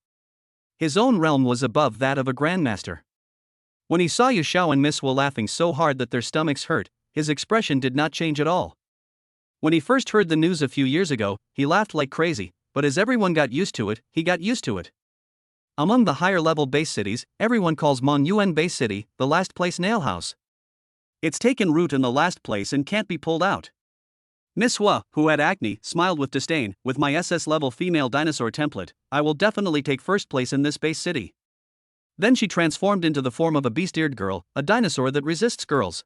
His own realm was above that of a grandmaster. When he saw Yashao and Miss Wu laughing so hard that their stomachs hurt, his expression did not change at all. When he first heard the news a few years ago, he laughed like crazy, but as everyone got used to it, he got used to it. Among the higher-level base cities, everyone calls Mon Yuen Base City the last place nail house. It's taken root in the last place and can't be pulled out. Miss Hua, who had acne, smiled with disdain. "With my SS-level female dinosaur template, I will definitely take first place in this base city." Then she transformed into the form of a beast-eared girl, a dinosaur that resists girls.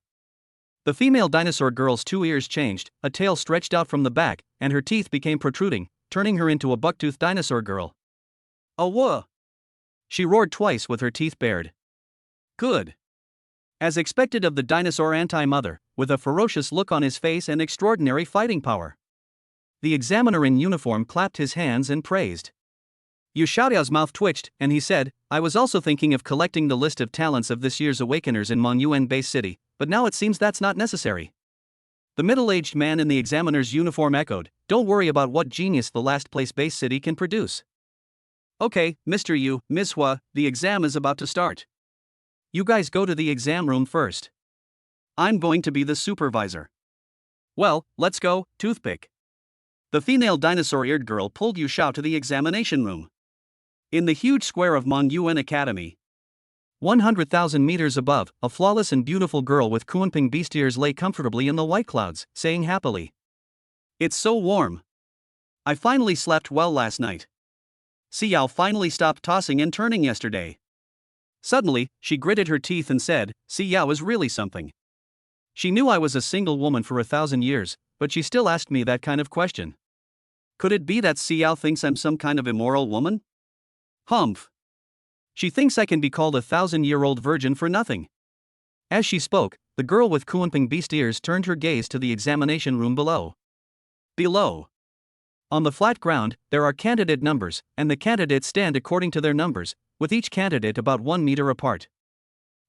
The female dinosaur girl's two ears changed, a tail stretched out from the back, and her teeth became protruding, turning her into a buck-toothed dinosaur girl. "Oh whoa!" She roared twice with her teeth bared. Good. As expected of the dinosaur anti-mother, with a ferocious look on his face and extraordinary fighting power. The examiner in uniform clapped his hands and praised. Yu Xiaodao's mouth twitched, and he said, "I was also thinking of collecting the list of talents of this year's Awakeners in Mon Yuen Base City, but now it seems that's not necessary." The middle-aged man in the examiner's uniform echoed, "Don't worry about what genius the last place base city can produce." "Okay, Mr. Yu, Ms. Hua, the exam is about to start. You guys go to the exam room first. I'm going to be the supervisor." "Well, let's go, toothpick." The female dinosaur-eared girl pulled Yu Xiao to the examination room. In the huge square of Mon Yuen Academy, 100,000 meters above, a flawless and beautiful girl with Kunping beast ears lay comfortably in the white clouds, saying happily, "It's so warm. I finally slept well last night." Xiao finally stopped tossing and turning yesterday. Suddenly, she gritted her teeth and said, "Xiao is really something." She knew I was a single woman for 1,000 years, but she still asked me that kind of question. Could it be that Xiao thinks I'm some kind of immoral woman? Humph. She thinks I can be called a 1,000-year-old virgin for nothing. As she spoke, the girl with Kunping beast ears turned her gaze to the examination room below. Below. On the flat ground, there are candidate numbers, and the candidates stand according to their numbers, with each candidate about 1 meter apart.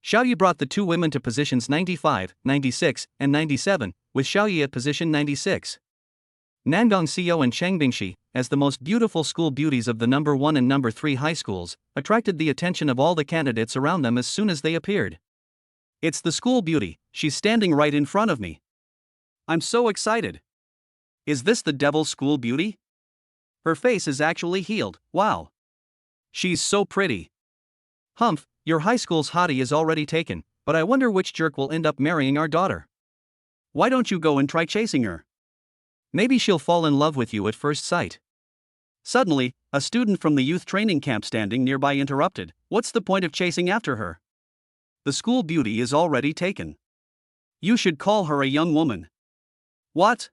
Xiaoyi brought the two women to positions 95, 96, and 97, with Xiaoyi at position 96. Nangong Xiao and Cheng Bingxi, as the most beautiful school beauties of the number 1 and number 3 high schools, attracted the attention of all the candidates around them as soon as they appeared. It's the school beauty, she's standing right in front of me. I'm so excited. Is this the devil's school beauty? Her face is actually healed, wow. She's so pretty. Humph, your high school's hottie is already taken, but I wonder which jerk will end up marrying our daughter. Why don't you go and try chasing her? Maybe she'll fall in love with you at first sight. Suddenly, a student from the youth training camp standing nearby interrupted, "What's the point of chasing after her? The school beauty is already taken. You should call her a young woman." What?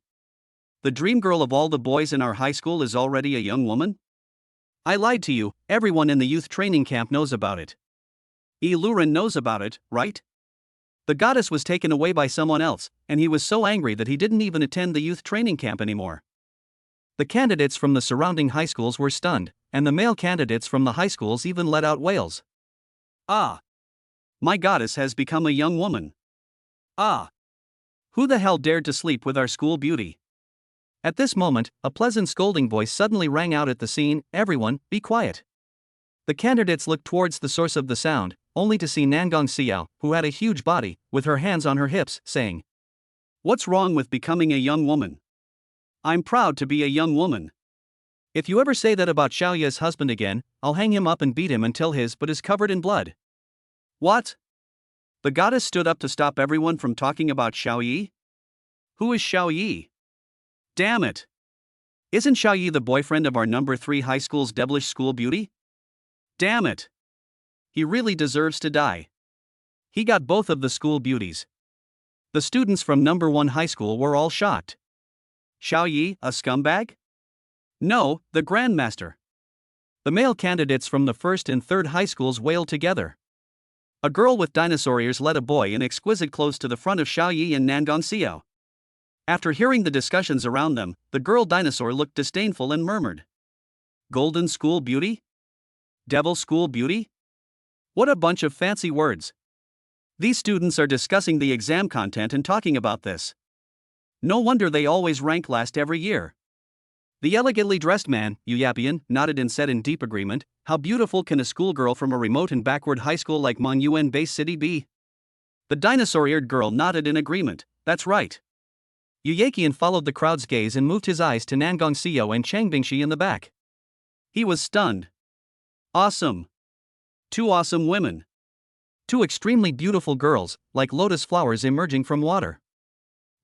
The dream girl of all the boys in our high school is already a young woman? I lied to you, everyone in the youth training camp knows about it. Luren knows about it, right? The goddess was taken away by someone else, and he was so angry that he didn't even attend the youth training camp anymore. The candidates from the surrounding high schools were stunned, and the male candidates from the high schools even let out wails. Ah! My goddess has become a young woman. Ah! Who the hell dared to sleep with our school beauty? At this moment, a pleasant scolding voice suddenly rang out at the scene. Everyone, be quiet. The candidates looked towards the source of the sound, only to see Nangong Xiao, who had a huge body, with her hands on her hips, saying, "What's wrong with becoming a young woman? I'm proud to be a young woman. If you ever say that about Xiaoya's husband again, I'll hang him up and beat him until his butt is covered in blood." What? The goddess stood up to stop everyone from talking about Xiaoyi? Who is Xiaoyi? Damn it! Isn't Xiaoyi the boyfriend of our number 3 high school's devilish school beauty? Damn it! He really deserves to die. He got both of the school beauties. The students from number 1 high school were all shocked. Xiaoyi, a scumbag? No, the grandmaster. The male candidates from the 1st and 3rd high schools wailed together. A girl with dinosaur ears led a boy in exquisite clothes to the front of Xiaoyi and Nangong Xiao. After hearing the discussions around them, the girl dinosaur looked disdainful and murmured, "Golden school beauty? Devil school beauty? What a bunch of fancy words. These students are discussing the exam content and talking about this. No wonder they always rank last every year." The elegantly dressed man, Yuyapian, nodded and said in deep agreement, "How beautiful can a schoolgirl from a remote and backward high school like Monyuan Base City be?" The dinosaur-eared girl nodded in agreement, "That's right." Yuyakian followed the crowd's gaze and moved his eyes to Nangong Xiao and Chang Bingshi in the back. He was stunned. Awesome. 2 awesome women. 2 extremely beautiful girls, like lotus flowers emerging from water.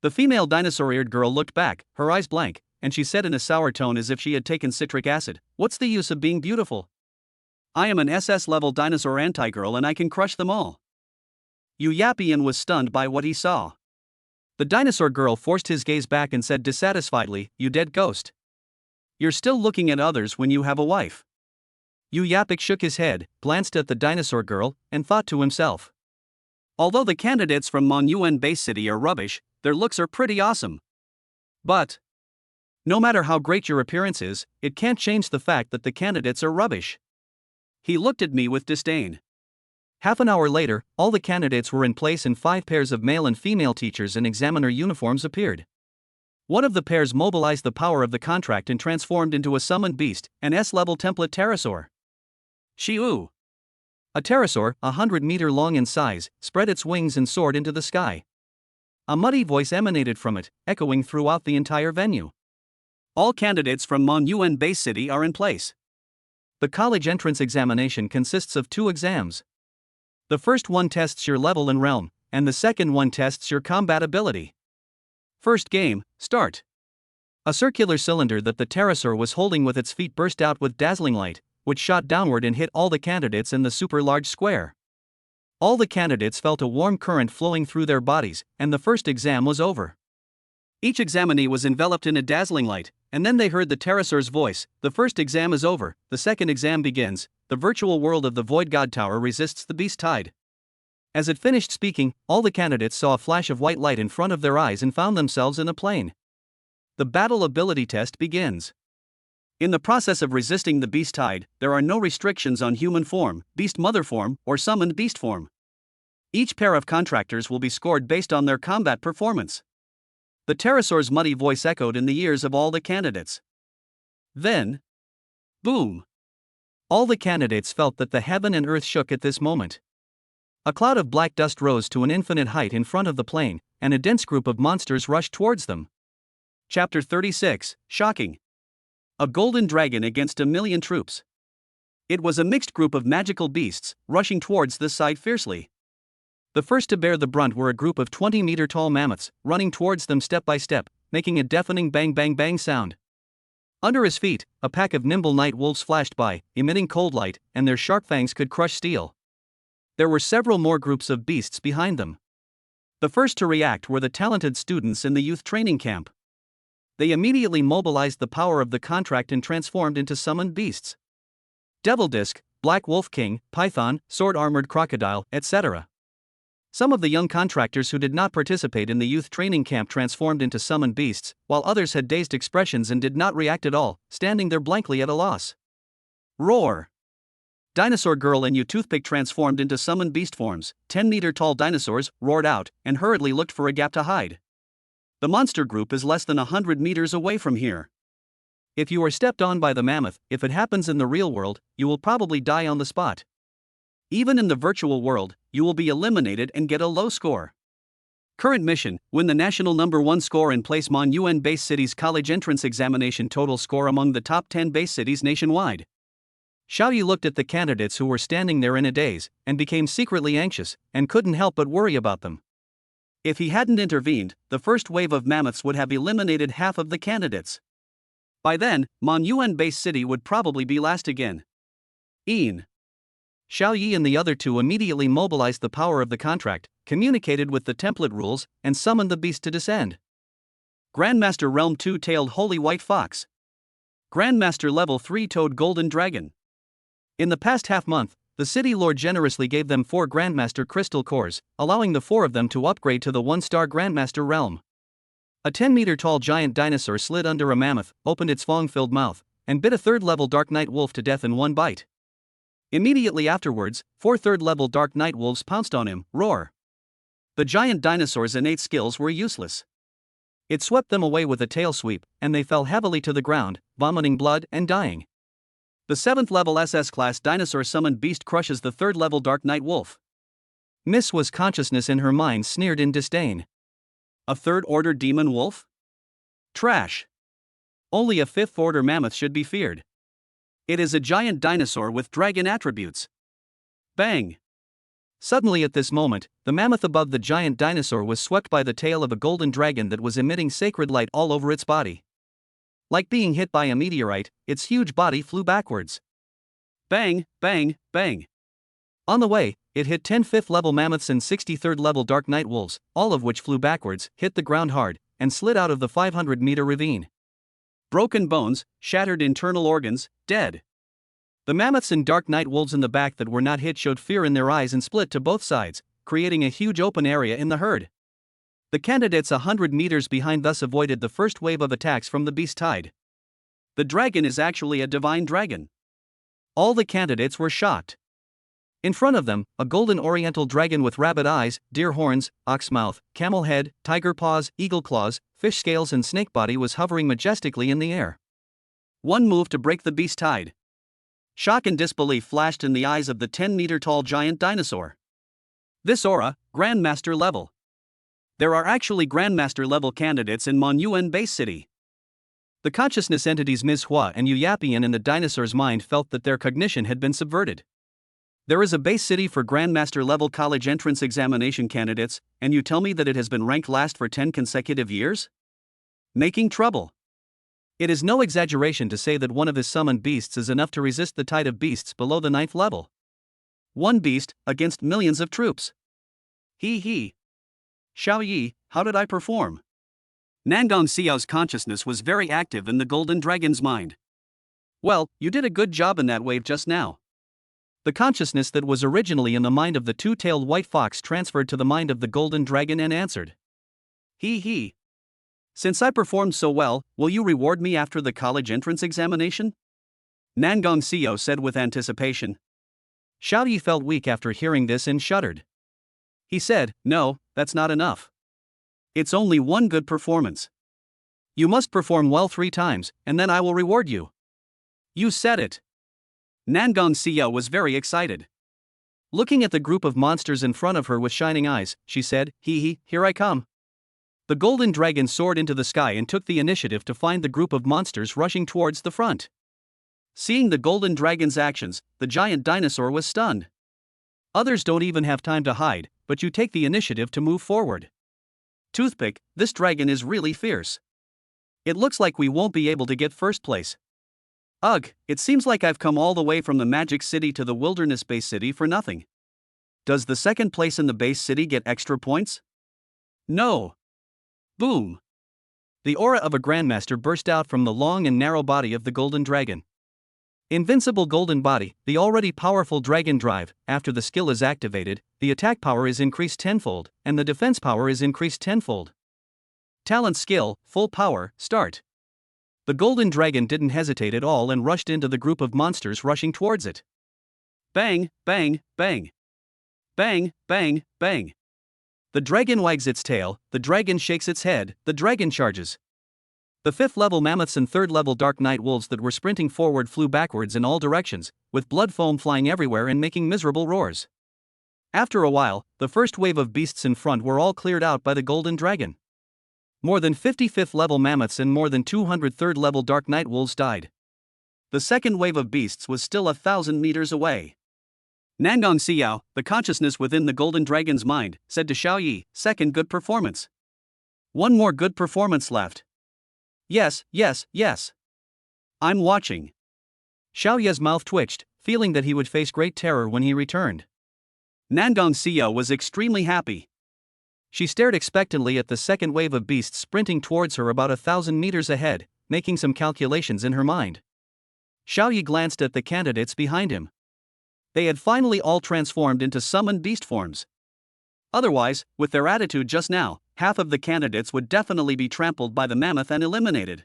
The female dinosaur-eared girl looked back, her eyes blank, and she said in a sour tone as if she had taken citric acid, "What's the use of being beautiful? I am an SS-level dinosaur anti-girl and I can crush them all." Yuyapian was stunned by what he saw. The dinosaur girl forced his gaze back and said dissatisfiedly, "You dead ghost. You're still looking at others when you have a wife." Yapik shook his head, glanced at the dinosaur girl, and thought to himself, "Although the candidates from Monyuan Base City are rubbish, their looks are pretty awesome. But no matter how great your appearance is, it can't change the fact that the candidates are rubbish." He looked at me with disdain. Half an hour later, all the candidates were in place and 5 pairs of male and female teachers in examiner uniforms appeared. One of the pairs mobilized the power of the contract and transformed into a summoned beast, an S-level template pterosaur. Shiu. A pterosaur, 100 meter long in size, spread its wings and soared into the sky. A muddy voice emanated from it, echoing throughout the entire venue. "All candidates from Monyuan Base City are in place. The college entrance examination consists of 2 exams. The first one tests your level and realm, and the second one tests your combat ability. First game, start." A circular cylinder that the pterosaur was holding with its feet burst out with dazzling light, which shot downward and hit all the candidates in the super large square. All the candidates felt a warm current flowing through their bodies, and the first exam was over. Each examinee was enveloped in a dazzling light, and then they heard the pterosaur's voice, "The first exam is over, the second exam begins. The virtual world of the Void God Tower resists the beast tide." As it finished speaking, all the candidates saw a flash of white light in front of their eyes and found themselves in a plane. The battle ability test begins. In the process of resisting the beast tide, there are no restrictions on human form, beast mother form, or summoned beast form. Each pair of contractors will be scored based on their combat performance. The pterosaur's muddy voice echoed in the ears of all the candidates. Then, boom! All the candidates felt that the heaven and earth shook at this moment. A cloud of black dust rose to an infinite height in front of the plane, and a dense group of monsters rushed towards them. Chapter 36, Shocking. A golden dragon against 1,000,000 troops. It was a mixed group of magical beasts, rushing towards the side fiercely. The first to bear the brunt were a group of 20-meter-tall mammoths, running towards them step by step, making a deafening bang-bang-bang sound. Under his feet, a pack of nimble night wolves flashed by, emitting cold light, and their sharp fangs could crush steel. There were several more groups of beasts behind them. The first to react were the talented students in the youth training camp. They immediately mobilized the power of the contract and transformed into summoned beasts. Devil Disc, Black Wolf King, Python, Sword-Armored Crocodile, etc. Some of the young contractors who did not participate in the youth training camp transformed into summoned beasts, while others had dazed expressions and did not react at all, standing there blankly at a loss. Roar! Dinosaur Girl and U-Toothpick transformed into summoned beast forms. 10-meter-tall dinosaurs roared out and hurriedly looked for a gap to hide. The monster group is less than 100 meters away from here. If you are stepped on by the mammoth, if it happens in the real world, you will probably die on the spot. Even in the virtual world, you will be eliminated and get a low score. Current mission: win the national #1 score and place Mon UN base cities college entrance examination total score among the top 10 base cities nationwide. Xiaoyi looked at the candidates who were standing there in a daze, and became secretly anxious, and couldn't help but worry about them. If he hadn't intervened, the first wave of mammoths would have eliminated half of the candidates. By then, Mon UN base city would probably be last again. Xiaoyi and the other two immediately mobilized the power of the contract, communicated with the template rules, and summoned the beast to descend. Grandmaster Realm 2-tailed Holy White Fox. Grandmaster Level 3-toed Golden Dragon. In the past half-month, the City Lord generously gave them 4 Grandmaster Crystal Cores, allowing the 4 of them to upgrade to the 1-star Grandmaster Realm. A 10-meter-tall giant dinosaur slid under a mammoth, opened its fang-filled mouth, and bit a 3rd-level Dark Knight Wolf to death in one bite. Immediately afterwards, 4 3rd-level Dark Knight Wolves pounced on him, roar. The giant dinosaur's innate skills were useless. It swept them away with a tail sweep, and they fell heavily to the ground, vomiting blood and dying. The 7th-level SS-class dinosaur summoned beast crushes the 3rd-level Dark Knight Wolf. Miss was consciousness in her mind sneered in disdain. A 3rd-order demon wolf? Trash. Only a 5th-order mammoth should be feared. It is a giant dinosaur with dragon attributes. Bang! Suddenly at this moment, the mammoth above the giant dinosaur was swept by the tail of a golden dragon that was emitting sacred light all over its body. Like being hit by a meteorite, its huge body flew backwards. Bang, bang, bang. On the way, it hit 10 5th-level mammoths and 63rd-level Dark Knight Wolves, all of which flew backwards, hit the ground hard, and slid out of the 500-meter ravine. Broken bones, shattered internal organs, dead. The mammoths and Dark Knight Wolves in the back that were not hit showed fear in their eyes and split to both sides, creating a huge open area in the herd. The candidates 100 meters behind thus avoided the first wave of attacks from the beast tide. The dragon is actually a divine dragon. All the candidates were shocked. In front of them, a golden oriental dragon with rabbit eyes, deer horns, ox mouth, camel head, tiger paws, eagle claws, fish scales and snake body was hovering majestically in the air. One move to break the beast tide. Shock and disbelief flashed in the eyes of the 10-meter-tall giant dinosaur. This aura, Grandmaster level. There are actually Grandmaster level candidates in Mon UN base city. The consciousness entities Ms. Hua and Yu Yapian in the dinosaur's mind felt that their cognition had been subverted. There is a base city for Grandmaster level college entrance examination candidates, and you tell me that it has been ranked last for 10 consecutive years? Making trouble. It is no exaggeration to say that one of his summoned beasts is enough to resist the tide of beasts below the 9th level. One beast, against millions of troops. Hee. Xiaoyi, how did I perform? Nangong Xiao's consciousness was very active in the golden dragon's mind. Well, you did a good job in that wave just now. The consciousness that was originally in the mind of the 2-tailed white fox transferred to the mind of the golden dragon and answered. Hee. Since I performed so well, will you reward me after the college entrance examination? Nangong Xiao said with anticipation. Xiaoyi felt weak after hearing this and shuddered. He said, no, that's not enough. It's only one good performance. You must perform well 3 times, and then I will reward you. You said it. Nangong Xiao was very excited. Looking at the group of monsters in front of her with shining eyes, she said, Hee, here I come. The golden dragon soared into the sky and took the initiative to find the group of monsters rushing towards the front. Seeing the golden dragon's actions, the giant dinosaur was stunned. Others don't even have time to hide, but you take the initiative to move forward. Toothpick, this dragon is really fierce. It looks like we won't be able to get first place. Ugh, it seems like I've come all the way from the Magic City to the Wilderness Base City for nothing. Does the second place in the base city get extra points? No. Boom. The aura of a Grandmaster burst out from the long and narrow body of the golden dragon. Invincible golden body, the already powerful dragon drive. After the skill is activated, the attack power is increased tenfold, and the defense power is increased tenfold. Talent skill, full power, start. The golden dragon didn't hesitate at all and rushed into the group of monsters rushing towards it. Bang, bang, bang. Bang, bang, bang. The dragon wags its tail, the dragon shakes its head, the dragon charges. The 5th level mammoths and 3rd level dark night wolves that were sprinting forward flew backwards in all directions, with blood foam flying everywhere and making miserable roars. After a while, the first wave of beasts in front were all cleared out by the golden dragon. More than 50 5th level mammoths and more than 200 3rd level dark night wolves died. The second wave of beasts was still 1,000 meters away. Nangong Xiao, the consciousness within the golden dragon's mind, said to Xiao Yi, "Second good performance. One more good performance left. Yes, yes, yes. I'm watching." Xiao Ye's mouth twitched, feeling that he would face great terror when he returned. Nangong Xiao was extremely happy. She stared expectantly at the second wave of beasts sprinting towards her about 1,000 meters ahead, making some calculations in her mind. Xiao Yi glanced at the candidates behind him. They had finally all transformed into summoned beast forms. Otherwise, with their attitude just now, half of the candidates would definitely be trampled by the mammoth and eliminated.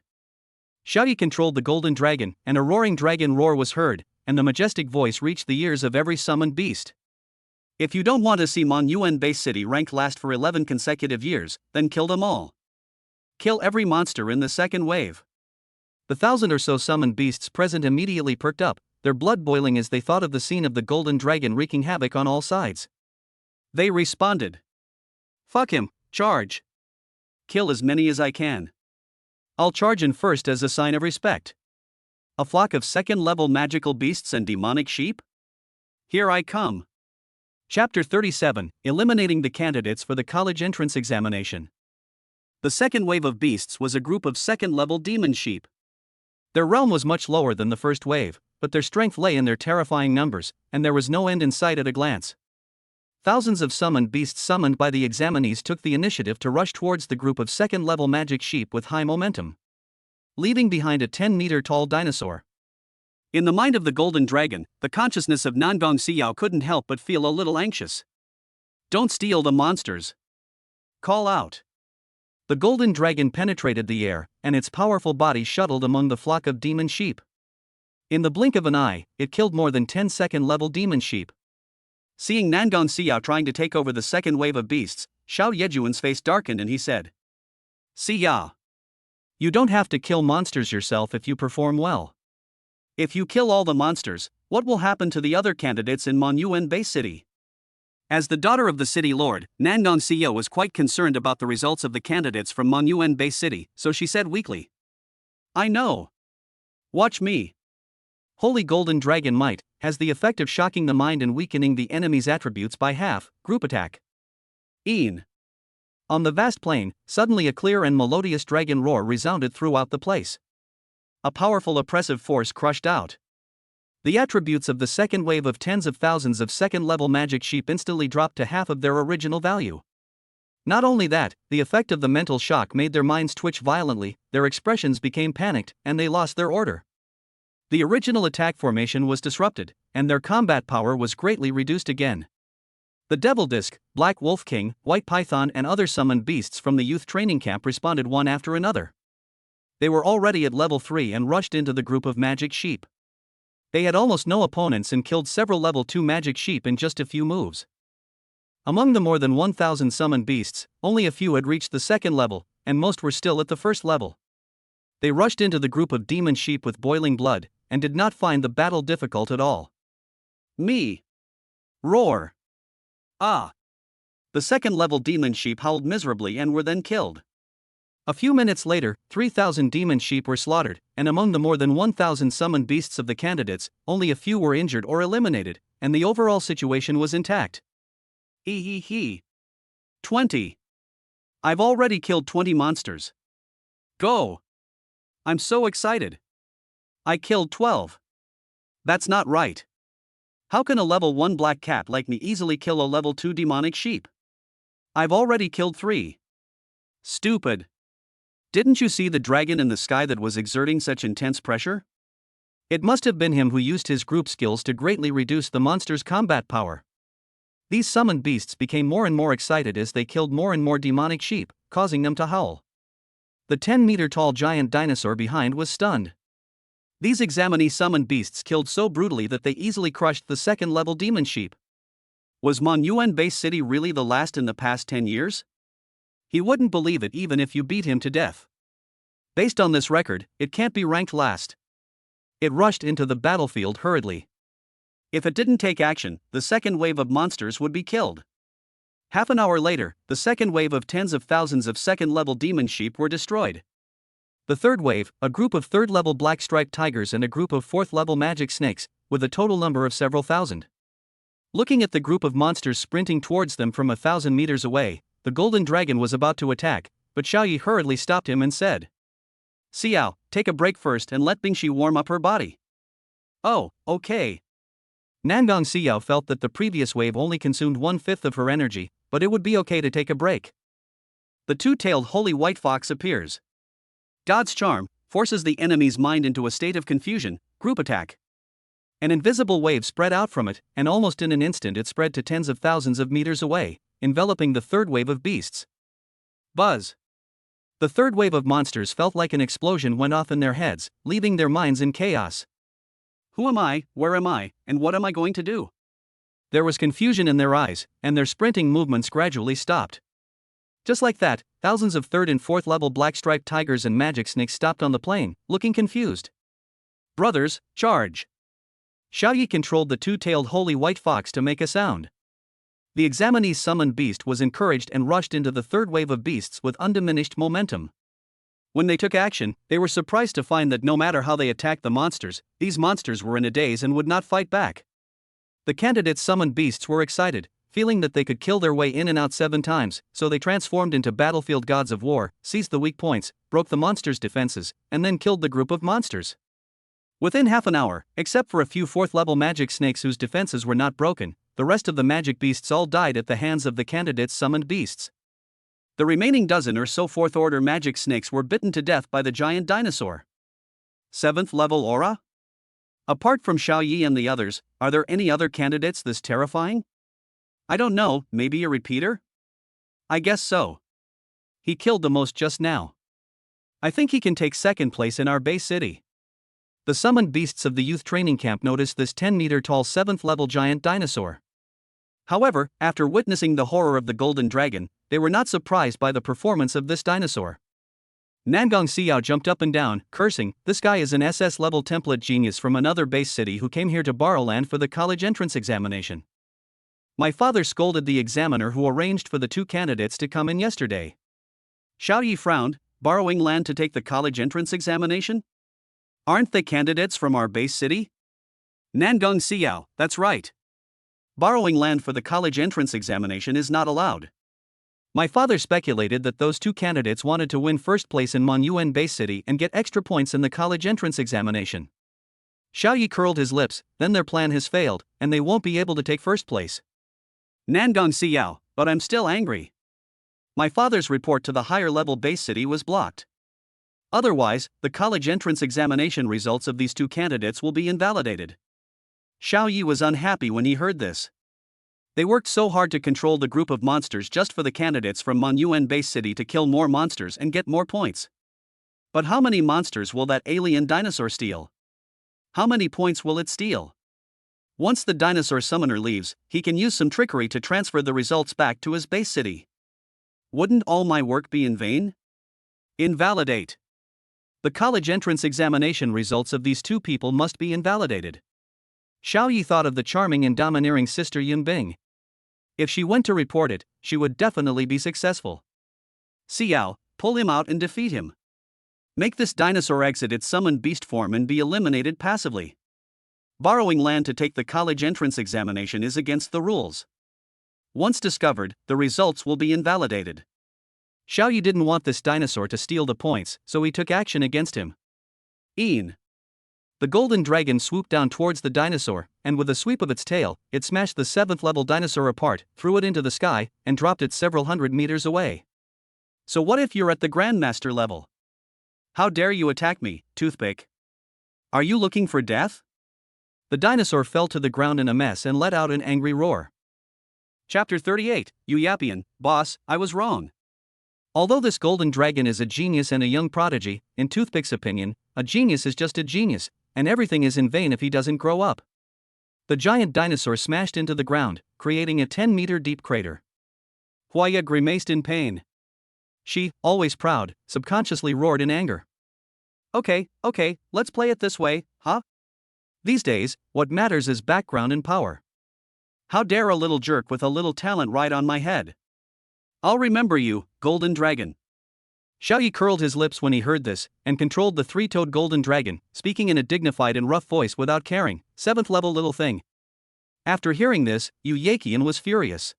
Xiao Yi controlled the golden dragon, and a roaring dragon roar was heard, and the majestic voice reached the ears of every summoned beast. If you don't want to see Mon Yuan Base City rank last for 11 consecutive years, then kill them all. Kill every monster in the second wave. The 1,000 or so summoned beasts present immediately perked up, their blood boiling as they thought of the scene of the golden dragon wreaking havoc on all sides. They responded. "Fuck him, charge. Kill as many as I can. I'll charge in first as a sign of respect. A flock of second-level magical beasts and demonic sheep? Here I come." Chapter 37, Eliminating the Candidates for the College Entrance Examination. The second wave of beasts was a group of second-level demon sheep. Their realm was much lower than the first wave, but their strength lay in their terrifying numbers, and there was no end in sight at a glance. Thousands of summoned beasts summoned by the examinees took the initiative to rush towards the group of second-level magic sheep with high momentum, leaving behind a 10-meter-tall dinosaur. In the mind of the golden dragon, the consciousness of Nangong Xiao couldn't help but feel a little anxious. "Don't steal the monsters. Call out." The golden dragon penetrated the air, and its powerful body shuttled among the flock of demon sheep. In the blink of an eye, it killed more than 10 second-level demon sheep. Seeing Nangong Xiao trying to take over the second wave of beasts, Xiao Yejuan's face darkened and he said, "Xiao, you don't have to kill monsters yourself if you perform well. If you kill all the monsters, what will happen to the other candidates in Mon Yuan Base City?" As the daughter of the city lord, Nangong Xiao was quite concerned about the results of the candidates from Mon Yuan Base City, so she said weakly, "I know. Watch me." Holy Golden Dragon Might has the effect of shocking the mind and weakening the enemy's attributes by half. Group attack. Een. On the vast plain, suddenly a clear and melodious dragon roar resounded throughout the place. A powerful oppressive force crushed out. The attributes of the second wave of tens of thousands of second-level magic sheep instantly dropped to half of their original value. Not only that, the effect of the mental shock made their minds twitch violently, their expressions became panicked, and they lost their order. The original attack formation was disrupted, and their combat power was greatly reduced again. The Devil Disc, Black Wolf King, White Python and other summoned beasts from the youth training camp responded one after another. They were already at level 3 and rushed into the group of magic sheep. They had almost no opponents and killed several level 2 magic sheep in just a few moves. Among the more than 1,000 summoned beasts, only a few had reached the second level, and most were still at the first level. They rushed into the group of demon sheep with boiling blood, and did not find the battle difficult at all. Me. Roar. Ah. The second-level demon sheep howled miserably and were then killed. A few minutes later, 3,000 demon sheep were slaughtered, and among the more than 1,000 summoned beasts of the candidates, only a few were injured or eliminated, and the overall situation was intact. 20. I've already killed 20 monsters. Go! I'm so excited. I killed 12. That's not right. How can a level 1 black cat like me easily kill a level 2 demonic sheep? I've already killed 3. Stupid. Didn't you see the dragon in the sky that was exerting such intense pressure? It must have been him who used his group skills to greatly reduce the monster's combat power. These summoned beasts became more and more excited as they killed more and more demonic sheep, causing them to howl. The 10-meter-tall giant dinosaur behind was stunned. These examinee summoned beasts killed so brutally that they easily crushed the second-level demon sheep. Was Monuan Base City really the last in the past 10 years? He wouldn't believe it even if you beat him to death. Based on this record, it can't be ranked last. It rushed into the battlefield hurriedly. If it didn't take action, the second wave of monsters would be killed. Half an hour later, the second wave of tens of thousands of second-level demon sheep were destroyed. The third wave, a group of third-level black-striped tigers and a group of fourth-level magic snakes, with a total number of several thousand. Looking at the group of monsters sprinting towards them from 1,000 meters away, the golden dragon was about to attack, but Xiaoyi hurriedly stopped him and said, "Xiao, take a break first and let Bingxi warm up her body." "Oh, okay." Nangong Xiao felt that the previous wave only consumed 1/5 of her energy, but it would be okay to take a break. The two-tailed holy white fox appears. God's charm forces the enemy's mind into a state of confusion. Group attack. An invisible wave spread out from it, and almost in an instant it spread to tens of thousands of meters away, enveloping the third wave of beasts. Buzz. The third wave of monsters felt like an explosion went off in their heads, leaving their minds in chaos. Who am I, where am I, and what am I going to do? There was confusion in their eyes, and their sprinting movements gradually stopped. Just like that, thousands of third and fourth level black-striped tigers and magic snakes stopped on the plain, looking confused. Brothers, charge! Xiaoyi controlled the two-tailed holy white fox to make a sound. The examinee's summoned beast was encouraged and rushed into the third wave of beasts with undiminished momentum. When they took action, they were surprised to find that no matter how they attacked the monsters, these monsters were in a daze and would not fight back. The candidates' summoned beasts were excited, feeling that they could kill their way in and out 7 times, so they transformed into battlefield gods of war, seized the weak points, broke the monsters' defenses, and then killed the group of monsters. Within half an hour, except for a few fourth-level magic snakes whose defenses were not broken, the rest of the magic beasts all died at the hands of the candidates' summoned beasts. The remaining dozen or so fourth-order magic snakes were bitten to death by the giant dinosaur. 7th level aura? Apart from Xiaoyi and the others, are there any other candidates this terrifying? I don't know, maybe a repeater? I guess so. He killed the most just now. I think he can take second place in our base city. The summoned beasts of the youth training camp noticed this 10-meter-tall 7th-level giant dinosaur. However, after witnessing the horror of the golden dragon, they were not surprised by the performance of this dinosaur. Nangong Xiao jumped up and down, cursing, "This guy is an SS-level template genius from another base city who came here to borrow land for the college entrance examination." My father scolded the examiner who arranged for the 2 candidates to come in yesterday. Xiaoyi frowned, borrowing land to take the college entrance examination? Aren't they candidates from our base city? Nangong Xiao, that's right. Borrowing land for the college entrance examination is not allowed. My father speculated that those 2 candidates wanted to win first place in Monuan Base City and get extra points in the college entrance examination. Xiaoyi curled his lips, then their plan has failed, and they won't be able to take first place. Nangong Xiao, but I'm still angry. My father's report to the higher level base city was blocked. Otherwise, the college entrance examination results of these 2 candidates will be invalidated. Xiaoyi was unhappy when he heard this. They worked so hard to control the group of monsters just for the candidates from Monuan Base City to kill more monsters and get more points. But how many monsters will that alien dinosaur steal? How many points will it steal? Once the dinosaur summoner leaves, he can use some trickery to transfer the results back to his base city. Wouldn't all my work be in vain? Invalidate. The college entrance examination results of these 2 people must be invalidated. Xiaoyi thought of the charming and domineering sister Yunbing. If she went to report it, she would definitely be successful. Xiao, pull him out and defeat him. Make this dinosaur exit its summoned beast form and be eliminated passively. Borrowing land to take the college entrance examination is against the rules. Once discovered, the results will be invalidated. Xiaoyi didn't want this dinosaur to steal the points, so he took action against him. The golden dragon swooped down towards the dinosaur, and with a sweep of its tail, it smashed the 7th-level dinosaur apart, threw it into the sky, and dropped it several hundred meters away. So what if you're at the Grandmaster level? How dare you attack me, Toothpick? Are you looking for death? The dinosaur fell to the ground in a mess and let out an angry roar. Chapter 38, Yuyapian, Boss, I was wrong. Although this golden dragon is a genius and a young prodigy, in Toothpick's opinion, a genius is just a genius, and everything is in vain if he doesn't grow up. The giant dinosaur smashed into the ground, creating a 10-meter deep crater. Huaya grimaced in pain. She, always proud, subconsciously roared in anger. Okay, let's play it this way, huh? These days, what matters is background and power. How dare a little jerk with a little talent ride on my head? I'll remember you, Golden Dragon. Xiaoyi curled his lips when he heard this, and controlled the three-toed golden dragon, speaking in a dignified and rough voice without caring. 7th level little thing. After hearing this, Yu Yaqian was furious.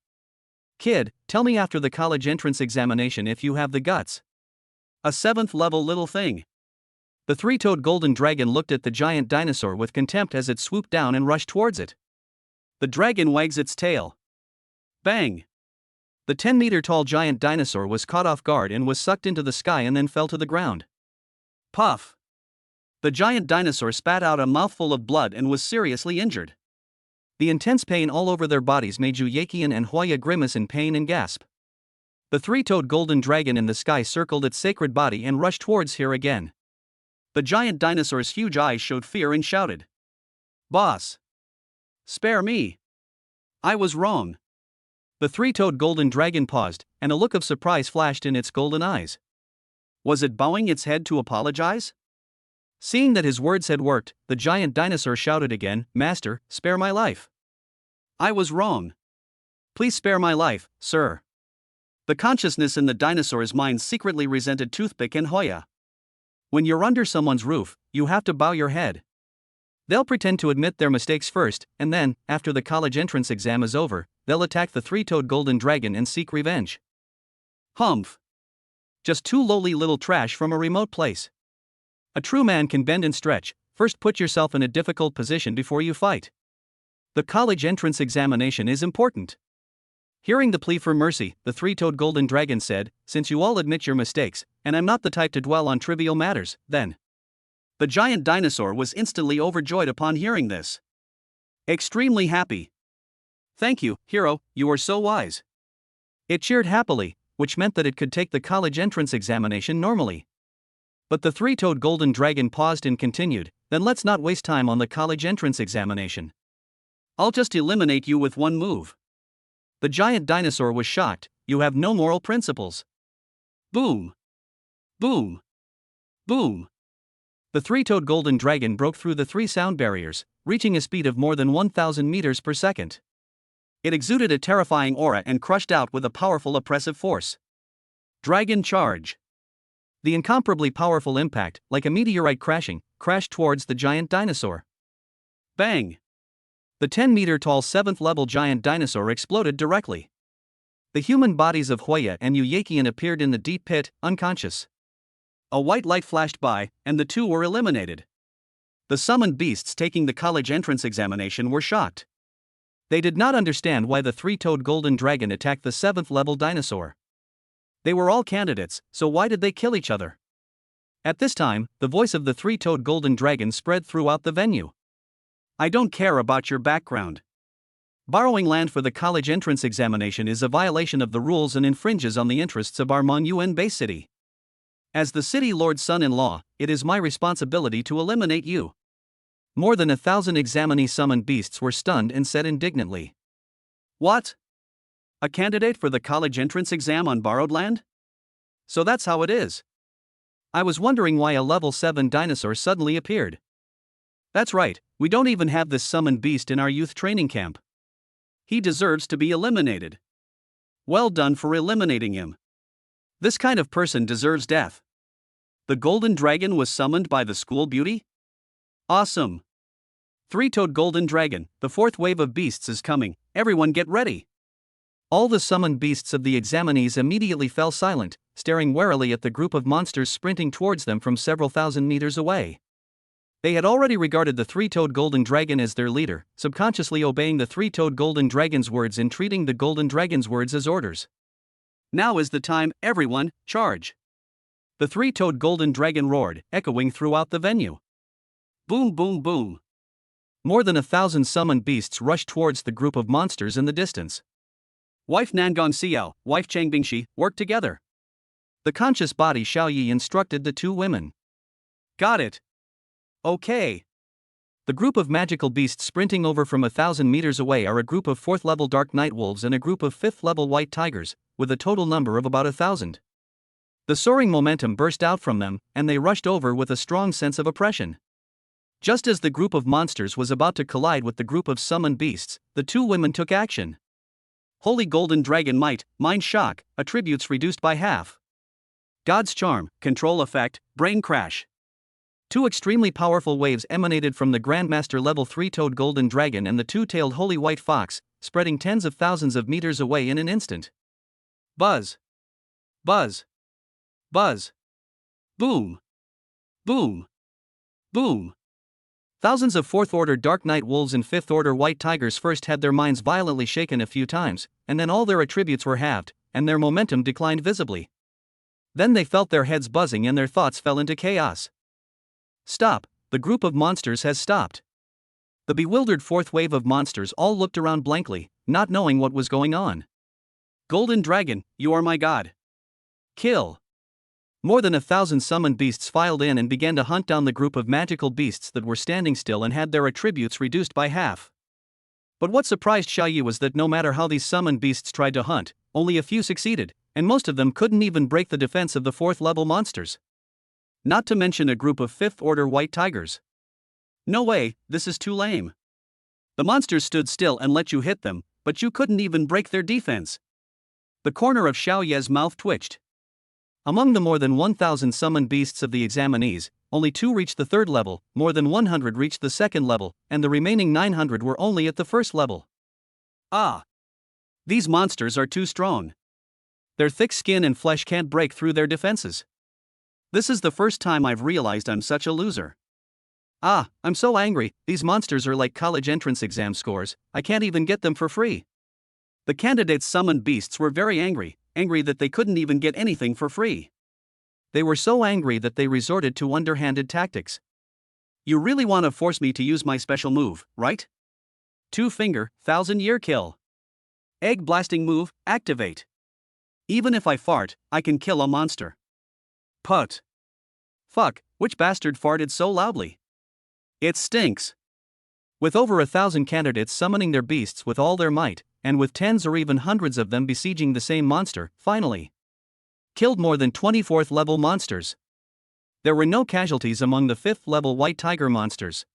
Kid, tell me after the college entrance examination if you have the guts. A 7th level little thing. The three-toed golden dragon looked at the giant dinosaur with contempt as it swooped down and rushed towards it. The dragon wags its tail. Bang! The 10-meter-tall giant dinosaur was caught off guard and was sucked into the sky and then fell to the ground. Puff! The giant dinosaur spat out a mouthful of blood and was seriously injured. The intense pain all over their bodies made Yu Yaqian and Huaya grimace in pain and gasp. The three-toed golden dragon in the sky circled its sacred body and rushed towards here again. The giant dinosaur's huge eyes showed fear and shouted. Boss! Spare me! I was wrong. The three-toed golden dragon paused, and a look of surprise flashed in its golden eyes. Was it bowing its head to apologize? Seeing that his words had worked, the giant dinosaur shouted again, Master, spare my life. I was wrong. Please spare my life, sir. The consciousness in the dinosaur's mind secretly resented Toothpick and Huaya. When you're under someone's roof, you have to bow your head. They'll pretend to admit their mistakes first, and then, after the college entrance exam is over, they'll attack the three-toed golden dragon and seek revenge. Humph. Just two lowly little trash from a remote place. A true man can bend and stretch. First put yourself in a difficult position before you fight. The college entrance examination is important. Hearing the plea for mercy, the three-toed golden dragon said, Since you all admit your mistakes, and I'm not the type to dwell on trivial matters, then. The giant dinosaur was instantly overjoyed upon hearing this. Extremely happy. Thank you, hero, you are so wise. It cheered happily, which meant that it could take the college entrance examination normally. But the three-toed golden dragon paused and continued, Then let's not waste time on the college entrance examination. I'll just eliminate you with one move. The giant dinosaur was shocked. You have no moral principles. Boom. Boom. Boom. The three-toed golden dragon broke through the 3 sound barriers, reaching a speed of more than 1,000 meters per second. It exuded a terrifying aura and crushed out with a powerful oppressive force. Dragon charge. The incomparably powerful impact, like a meteorite crashing, crashed towards the giant dinosaur. Bang! The 10-meter-tall 7th-level giant dinosaur exploded directly. The human bodies of Huaya and Yu Yaqian appeared in the deep pit, unconscious. A white light flashed by, and the two were eliminated. The summoned beasts taking the college entrance examination were shocked. They did not understand why the three-toed golden dragon attacked the 7th-level dinosaur. They were all candidates, so why did they kill each other? At this time, the voice of the three-toed golden dragon spread throughout the venue. I don't care about your background. Borrowing land for the college entrance examination is a violation of the rules and infringes on the interests of our Mon base city. As the city lord's son-in-law, it is my responsibility to eliminate you. More than 1,000 examinee summoned beasts were stunned and said indignantly. What? A candidate for the college entrance exam on borrowed land? So that's how it is. I was wondering why a level 7 dinosaur suddenly appeared. That's right, we don't even have this summoned beast in our youth training camp. He deserves to be eliminated. Well done for eliminating him. This kind of person deserves death. The golden dragon was summoned by the school beauty? Awesome. Three-toed golden dragon, the 4th wave of beasts is coming, everyone get ready. All the summoned beasts of the examinees immediately fell silent, staring warily at the group of monsters sprinting towards them from several thousand meters away. They had already regarded the three-toed golden dragon as their leader, subconsciously obeying the three-toed golden dragon's words and treating the golden dragon's words as orders. Now is the time, everyone, charge! The three-toed golden dragon roared, echoing throughout the venue. Boom boom boom. More than 1,000 summoned beasts rushed towards the group of monsters in the distance. Wife Nangon Xiao, wife Changbingshi, work together. The conscious body Xiao Yi instructed the two women. Got it. Okay. The group of magical beasts sprinting over from 1,000 meters away are a group of 4th level dark night wolves and a group of 5th level white tigers, with a total number of about 1,000. The soaring momentum burst out from them, and they rushed over with a strong sense of oppression. Just as the group of monsters was about to collide with the group of summoned beasts, the two women took action. Holy Golden Dragon Might, Mind Shock, attributes reduced by half. God's Charm, Control Effect, Brain Crash. Two extremely powerful waves emanated from the Grandmaster level 3-toed Golden Dragon and the two-tailed Holy White Fox, spreading tens of thousands of meters away in an instant. Buzz. Buzz. Buzz. Boom. Boom. Boom. Thousands of 4th-order Dark Night Wolves and 5th-order White Tigers first had their minds violently shaken a few times, and then all their attributes were halved, and their momentum declined visibly. Then they felt their heads buzzing and their thoughts fell into chaos. Stop, the group of monsters has stopped. The bewildered 4th wave of monsters all looked around blankly, not knowing what was going on. Golden Dragon, you are my god. Kill. More than 1,000 summoned beasts filed in and began to hunt down the group of magical beasts that were standing still and had their attributes reduced by half. But what surprised Xiaoyu was that no matter how these summoned beasts tried to hunt, only a few succeeded, and most of them couldn't even break the defense of the 4th-level monsters. Not to mention a group of 5th-order white tigers. No way, this is too lame. The monsters stood still and let you hit them, but you couldn't even break their defense. The corner of Xiaoyu's mouth twitched. Among the more than 1,000 summoned beasts of the examinees, only 2 reached the 3rd level, more than 100 reached the 2nd level, and the remaining 900 were only at the 1st level. Ah! These monsters are too strong. Their thick skin and flesh can't break through their defenses. This is the first time I've realized I'm such a loser. Ah, I'm so angry, these monsters are like college entrance exam scores, I can't even get them for free. The candidates' summoned beasts were very angry that they couldn't even get anything for free. They were so angry that they resorted to underhanded tactics. You really want to force me to use my special move, right? 2-finger, 1,000-year kill. Egg blasting move, activate. Even if I fart, I can kill a monster. Put. Fuck, which bastard farted so loudly? It stinks. With over 1,000 candidates summoning their beasts with all their might, and with tens or even hundreds of them besieging the same monster, finally killed more than 24th level monsters. There were no casualties among the 5th level white tiger monsters.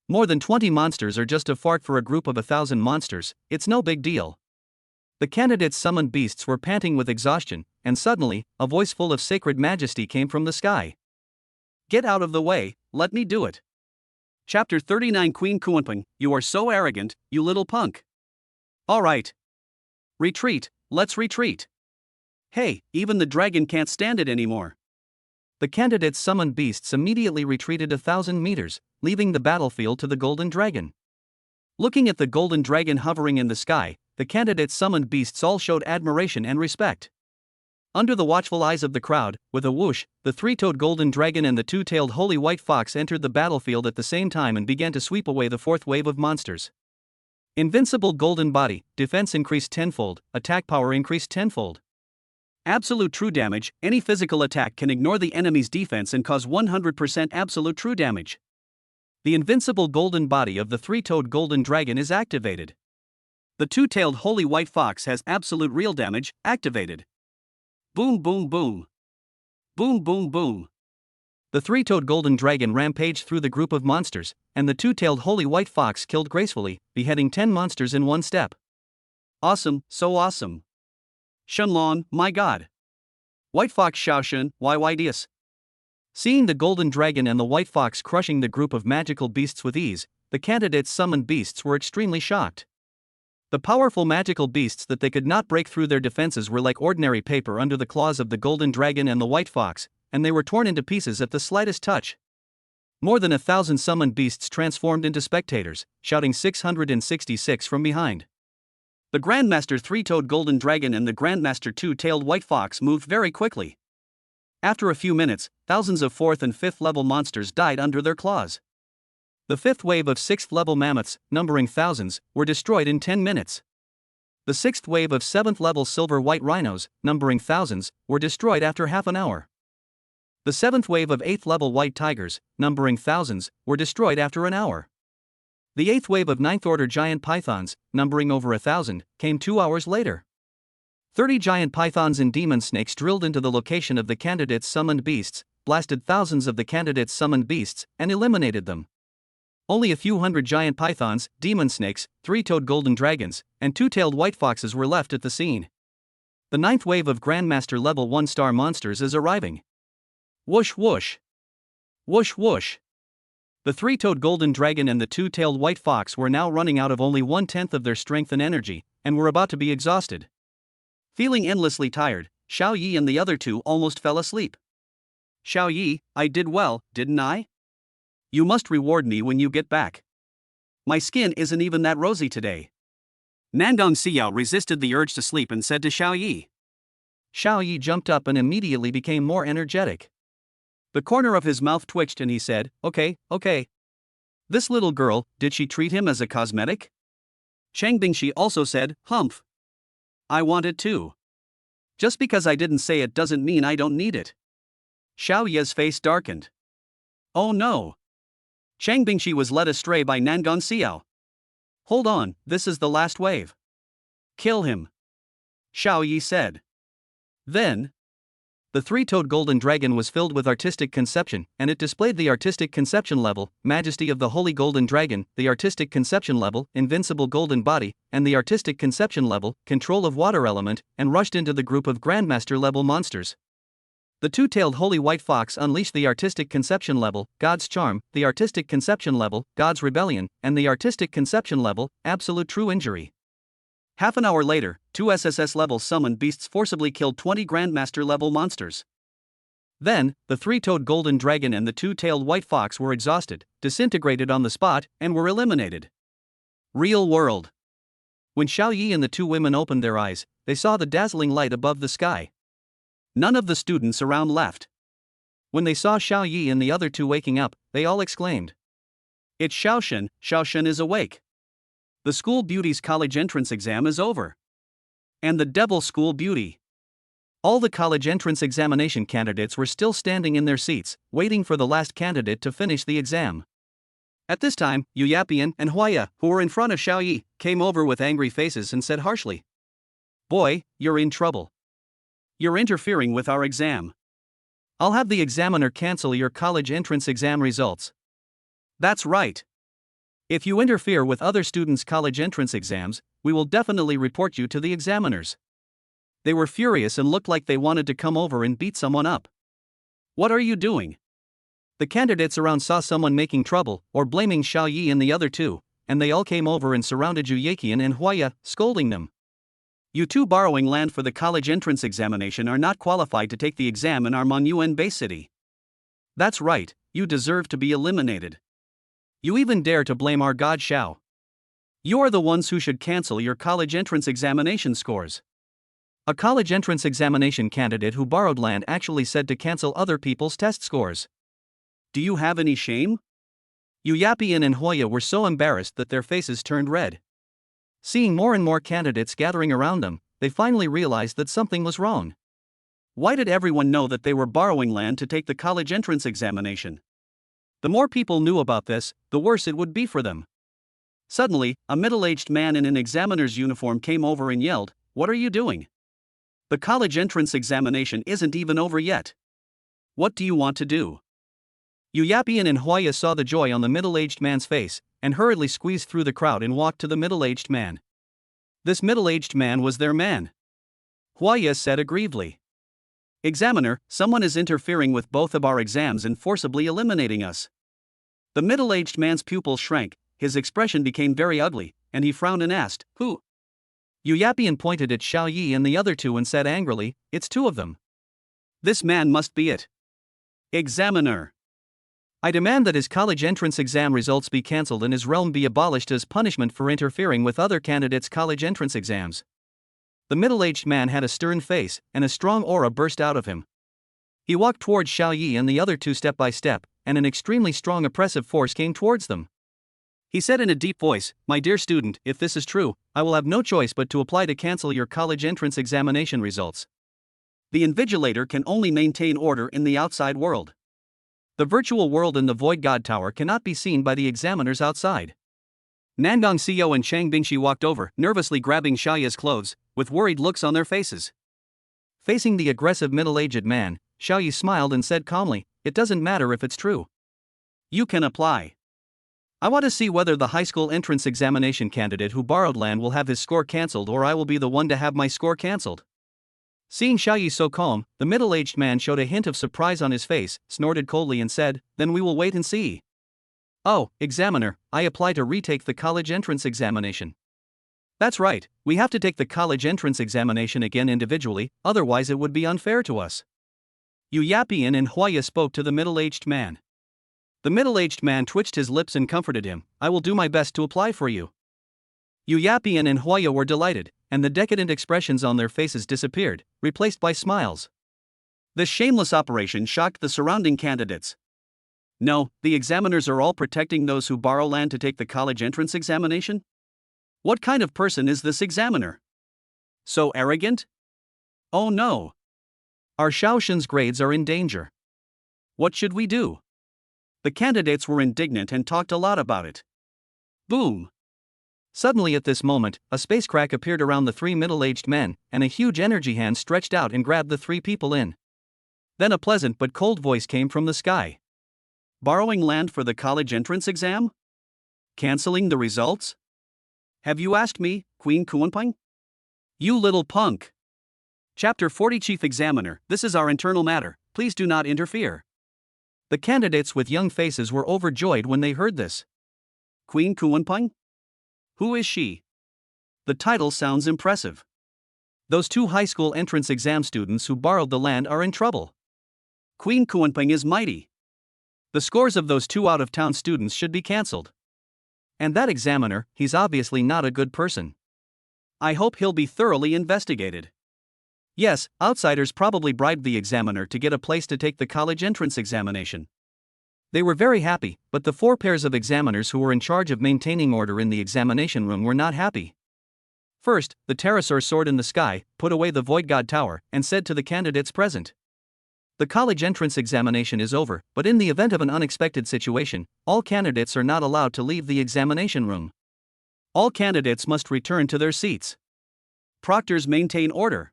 More than 20 monsters are just a fart for a group of 1,000 monsters, it's no big deal. The candidates' summoned beasts were panting with exhaustion, and suddenly, a voice full of sacred majesty came from the sky. Get out of the way, let me do it. Chapter 39 Queen Kuanping, you are so arrogant, you little punk. Alright. Retreat, let's retreat. Hey, even the dragon can't stand it anymore. The candidates' summoned beasts immediately retreated 1,000 meters, leaving the battlefield to the Golden Dragon. Looking at the Golden Dragon hovering in the sky, the candidates' summoned beasts all showed admiration and respect. Under the watchful eyes of the crowd, with a whoosh, the 3-toed Golden Dragon and the 2-tailed Holy White Fox entered the battlefield at the same time and began to sweep away the 4th wave of monsters. Invincible Golden Body, defense increased tenfold, attack power increased tenfold. Absolute true damage, any physical attack can ignore the enemy's defense and cause 100% absolute true damage. The invincible Golden Body of the 3-toed Golden Dragon is activated. The 2-tailed Holy White Fox has absolute real damage, activated. Boom boom boom. Boom boom boom. The 3-toed Golden Dragon rampaged through the group of monsters, and the 2-tailed Holy White Fox killed gracefully, beheading 10 monsters in one step. Awesome, so awesome. Shenlong, my god. White Fox Xiaoshen, YYDS. Seeing the Golden Dragon and the White Fox crushing the group of magical beasts with ease, the candidates' summoned beasts were extremely shocked. The powerful magical beasts that they could not break through their defenses were like ordinary paper under the claws of the Golden Dragon and the White Fox, and they were torn into pieces at the slightest touch. More than 1,000 summoned beasts transformed into spectators, shouting 666 from behind. The Grandmaster 3-toed Golden Dragon and the Grandmaster 2-tailed White Fox moved very quickly. After a few minutes, thousands of 4th and 5th level monsters died under their claws. The 5th wave of 6th level mammoths, numbering thousands, were destroyed in 10 minutes. The 6th wave of 7th level silver white rhinos, numbering thousands, were destroyed after half an hour. The 7th wave of 8th level white tigers, numbering thousands, were destroyed after an hour. The eighth wave of ninth-order giant pythons, numbering over 1,000, came 2 hours later. 30 giant pythons and demon snakes drilled into the location of the candidates' summoned beasts, blasted thousands of the candidates' summoned beasts, and eliminated them. Only a few hundred giant pythons, demon snakes, three-toed golden dragons, and two-tailed white foxes were left at the scene. The ninth wave of Grandmaster level 1-star monsters is arriving. Whoosh whoosh. Whoosh whoosh. The three-toed golden dragon and the two-tailed white fox were now running out of only 1/10 of their strength and energy, and were about to be exhausted. Feeling endlessly tired, Xiao Yi and the other two almost fell asleep. Xiao Yi, I did well, didn't I? You must reward me when you get back. My skin isn't even that rosy today. Nandong Xiao resisted the urge to sleep and said to Xiao Yi. Xiao Yi jumped up and immediately became more energetic. The corner of his mouth twitched and he said, okay. This little girl, did she treat him as a cosmetic? Chang Bingshi also said, humph. I want it too. Just because I didn't say it doesn't mean I don't need it. Xiao Yi's face darkened. Oh no. Chang Bingshi was led astray by Nandong Xiao. Hold on, this is the last wave. Kill him. Xiao Yi said. Then, the three-toed golden dragon was filled with artistic conception, and it displayed the artistic conception level, majesty of the holy golden dragon, the artistic conception level, invincible golden body, and the artistic conception level, control of water element, and rushed into the group of Grandmaster level monsters. The two-tailed holy white fox unleashed the artistic conception level, God's charm, the artistic conception level, God's rebellion, and the artistic conception level, absolute true injury. Half an hour later, 2 SSS-level summoned beasts forcibly killed 20 Grandmaster-level monsters. Then, the three-toed golden dragon and the two-tailed white fox were exhausted, disintegrated on the spot, and were eliminated. Real world. When Xiao Yi and the two women opened their eyes, they saw the dazzling light above the sky. None of the students around left. When they saw Xiao Yi and the other two waking up, they all exclaimed. It's Xiaoshen, Xiaoshen is awake. The school beauty's college entrance exam is over. And the devil school beauty. All the college entrance examination candidates were still standing in their seats, waiting for the last candidate to finish the exam. At this time, Yu Yapian and Huaya, who were in front of Xiao Yi, came over with angry faces and said harshly. Boy, you're in trouble. You're interfering with our exam. I'll have the examiner cancel your college entrance exam results. That's right. If you interfere with other students' college entrance exams, we will definitely report you to the examiners. They were furious and looked like they wanted to come over and beat someone up. What are you doing? The candidates around saw someone making trouble, or blaming Xiao Yi and the other two, and they all came over and surrounded Yu Yaqian and Huaya, scolding them. You two borrowing land for the college entrance examination are not qualified to take the exam in our Monuan base city. That's right, you deserve to be eliminated. You even dare to blame our god Xiao. You are the ones who should cancel your college entrance examination scores. A college entrance examination candidate who borrowed land actually said to cancel other people's test scores. Do you have any shame? Yu Yapian and Huaya were so embarrassed that their faces turned red. Seeing more and more candidates gathering around them, they finally realized that something was wrong. Why did everyone know that they were borrowing land to take the college entrance examination? The more people knew about this, the worse it would be for them. Suddenly, a middle-aged man in an examiner's uniform came over and yelled, What are you doing? The college entrance examination isn't even over yet. What do you want to do? Yu Yapian and Huaya saw the joy on the middle-aged man's face, and hurriedly squeezed through the crowd and walked to the middle-aged man. This middle-aged man was their man. Huaya said aggrievedly. Examiner, someone is interfering with both of our exams and forcibly eliminating us. The middle-aged man's pupils shrank, his expression became very ugly, and he frowned and asked, Who? Yu Yapian pointed at Xiao Yi and the other two and said angrily, It's two of them. This man must be it. Examiner. I demand that his college entrance exam results be cancelled and his realm be abolished as punishment for interfering with other candidates' college entrance exams. The middle-aged man had a stern face, and a strong aura burst out of him. He walked towards Xiao Yi and the other two step by step, and an extremely strong oppressive force came towards them. He said in a deep voice, My dear student, if this is true, I will have no choice but to apply to cancel your college entrance examination results. The Invigilator can only maintain order in the outside world. The virtual world in the Void God Tower cannot be seen by the examiners outside. Nangong Xiao and Chang Bingshi walked over, nervously grabbing Xiaoya's clothes, with worried looks on their faces. Facing the aggressive middle-aged man, Xiaoyi smiled and said calmly, "It doesn't matter if it's true. You can apply. I want to see whether the high school entrance examination candidate who borrowed land will have his score cancelled or I will be the one to have my score cancelled." Seeing Xiaoyi so calm, the middle-aged man showed a hint of surprise on his face, snorted coldly and said, "Then we will wait and see." "Oh, examiner, I apply to retake the college entrance examination." "That's right, we have to take the college entrance examination again individually, otherwise it would be unfair to us." Yu Yapian and Huaya spoke to the middle-aged man. The middle-aged man twitched his lips and comforted him, "I will do my best to apply for you." Yu Yapian and Huaya were delighted, and the decadent expressions on their faces disappeared, replaced by smiles. This shameless operation shocked the surrounding candidates. No, the examiners are all protecting those who borrow land to take the college entrance examination? What kind of person is this examiner? So arrogant? Oh no! Our Shaoshan's grades are in danger. What should we do? The candidates were indignant and talked a lot about it. Boom! Suddenly at this moment, a space crack appeared around the three middle-aged men, and a huge energy hand stretched out and grabbed the three people in. Then a pleasant but cold voice came from the sky. Borrowing land for the college entrance exam? Canceling the results? Have you asked me, Queen Kuanping? You little punk! Chapter 40 Chief Examiner, this is our internal matter, please do not interfere. The candidates with young faces were overjoyed when they heard this. Queen Kuanping? Who is she? The title sounds impressive. Those two high school entrance exam students who borrowed the land are in trouble. Queen Kuanping is mighty. The scores of those two out-of-town students should be cancelled. And that examiner, he's obviously not a good person. I hope he'll be thoroughly investigated. Yes, outsiders probably bribed the examiner to get a place to take the college entrance examination. They were very happy, but the four pairs of examiners who were in charge of maintaining order in the examination room were not happy. First, the pterosaur soared in the sky, put away the void god tower, and said to the candidates present, "The college entrance examination is over, but in the event of an unexpected situation, all candidates are not allowed to leave the examination room. All candidates must return to their seats. Proctors maintain order.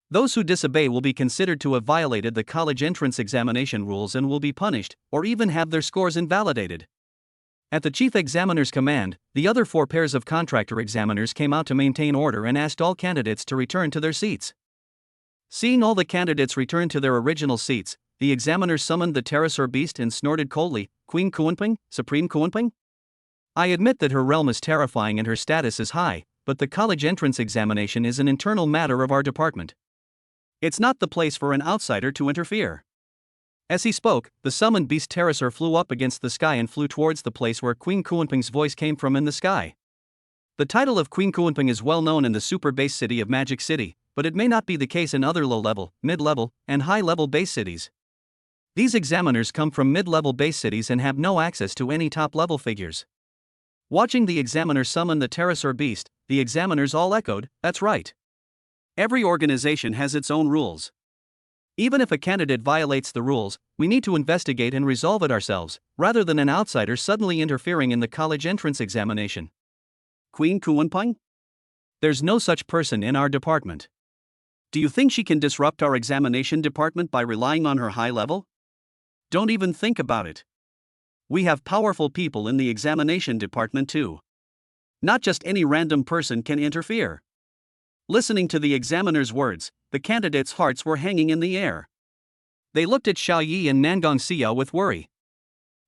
Those who disobey will be considered to have violated the college entrance examination rules and will be punished, or even have their scores invalidated." At the chief examiner's command, the other four pairs of contractor examiners came out to maintain order and asked all candidates to return to their seats. Seeing all the candidates return to their original seats, the examiner summoned the pterosaur beast and snorted coldly, "Queen Kuanping, Supreme Kuanping? I admit that her realm is terrifying and her status is high, but the college entrance examination is an internal matter of our department. It's not the place for an outsider to interfere." As he spoke, the summoned beast pterosaur flew up against the sky and flew towards the place where Queen Kuanping's voice came from in the sky. The title of Queen Kuanping is well known in the super base city of Magic City, but it may not be the case in other low-level, mid-level, and high-level base cities. These examiners come from mid-level base cities and have no access to any top-level figures. Watching the examiner summon the pterosaur beast, the examiners all echoed, "That's right. Every organization has its own rules. Even if a candidate violates the rules, we need to investigate and resolve it ourselves, rather than an outsider suddenly interfering in the college entrance examination." Queen Kuanping? There's no such person in our department. Do you think she can disrupt our examination department by relying on her high level? Don't even think about it. We have powerful people in the examination department too. Not just any random person can interfere. Listening to the examiner's words, the candidates' hearts were hanging in the air. They looked at Xiao Yi and Nangong Xiao with worry.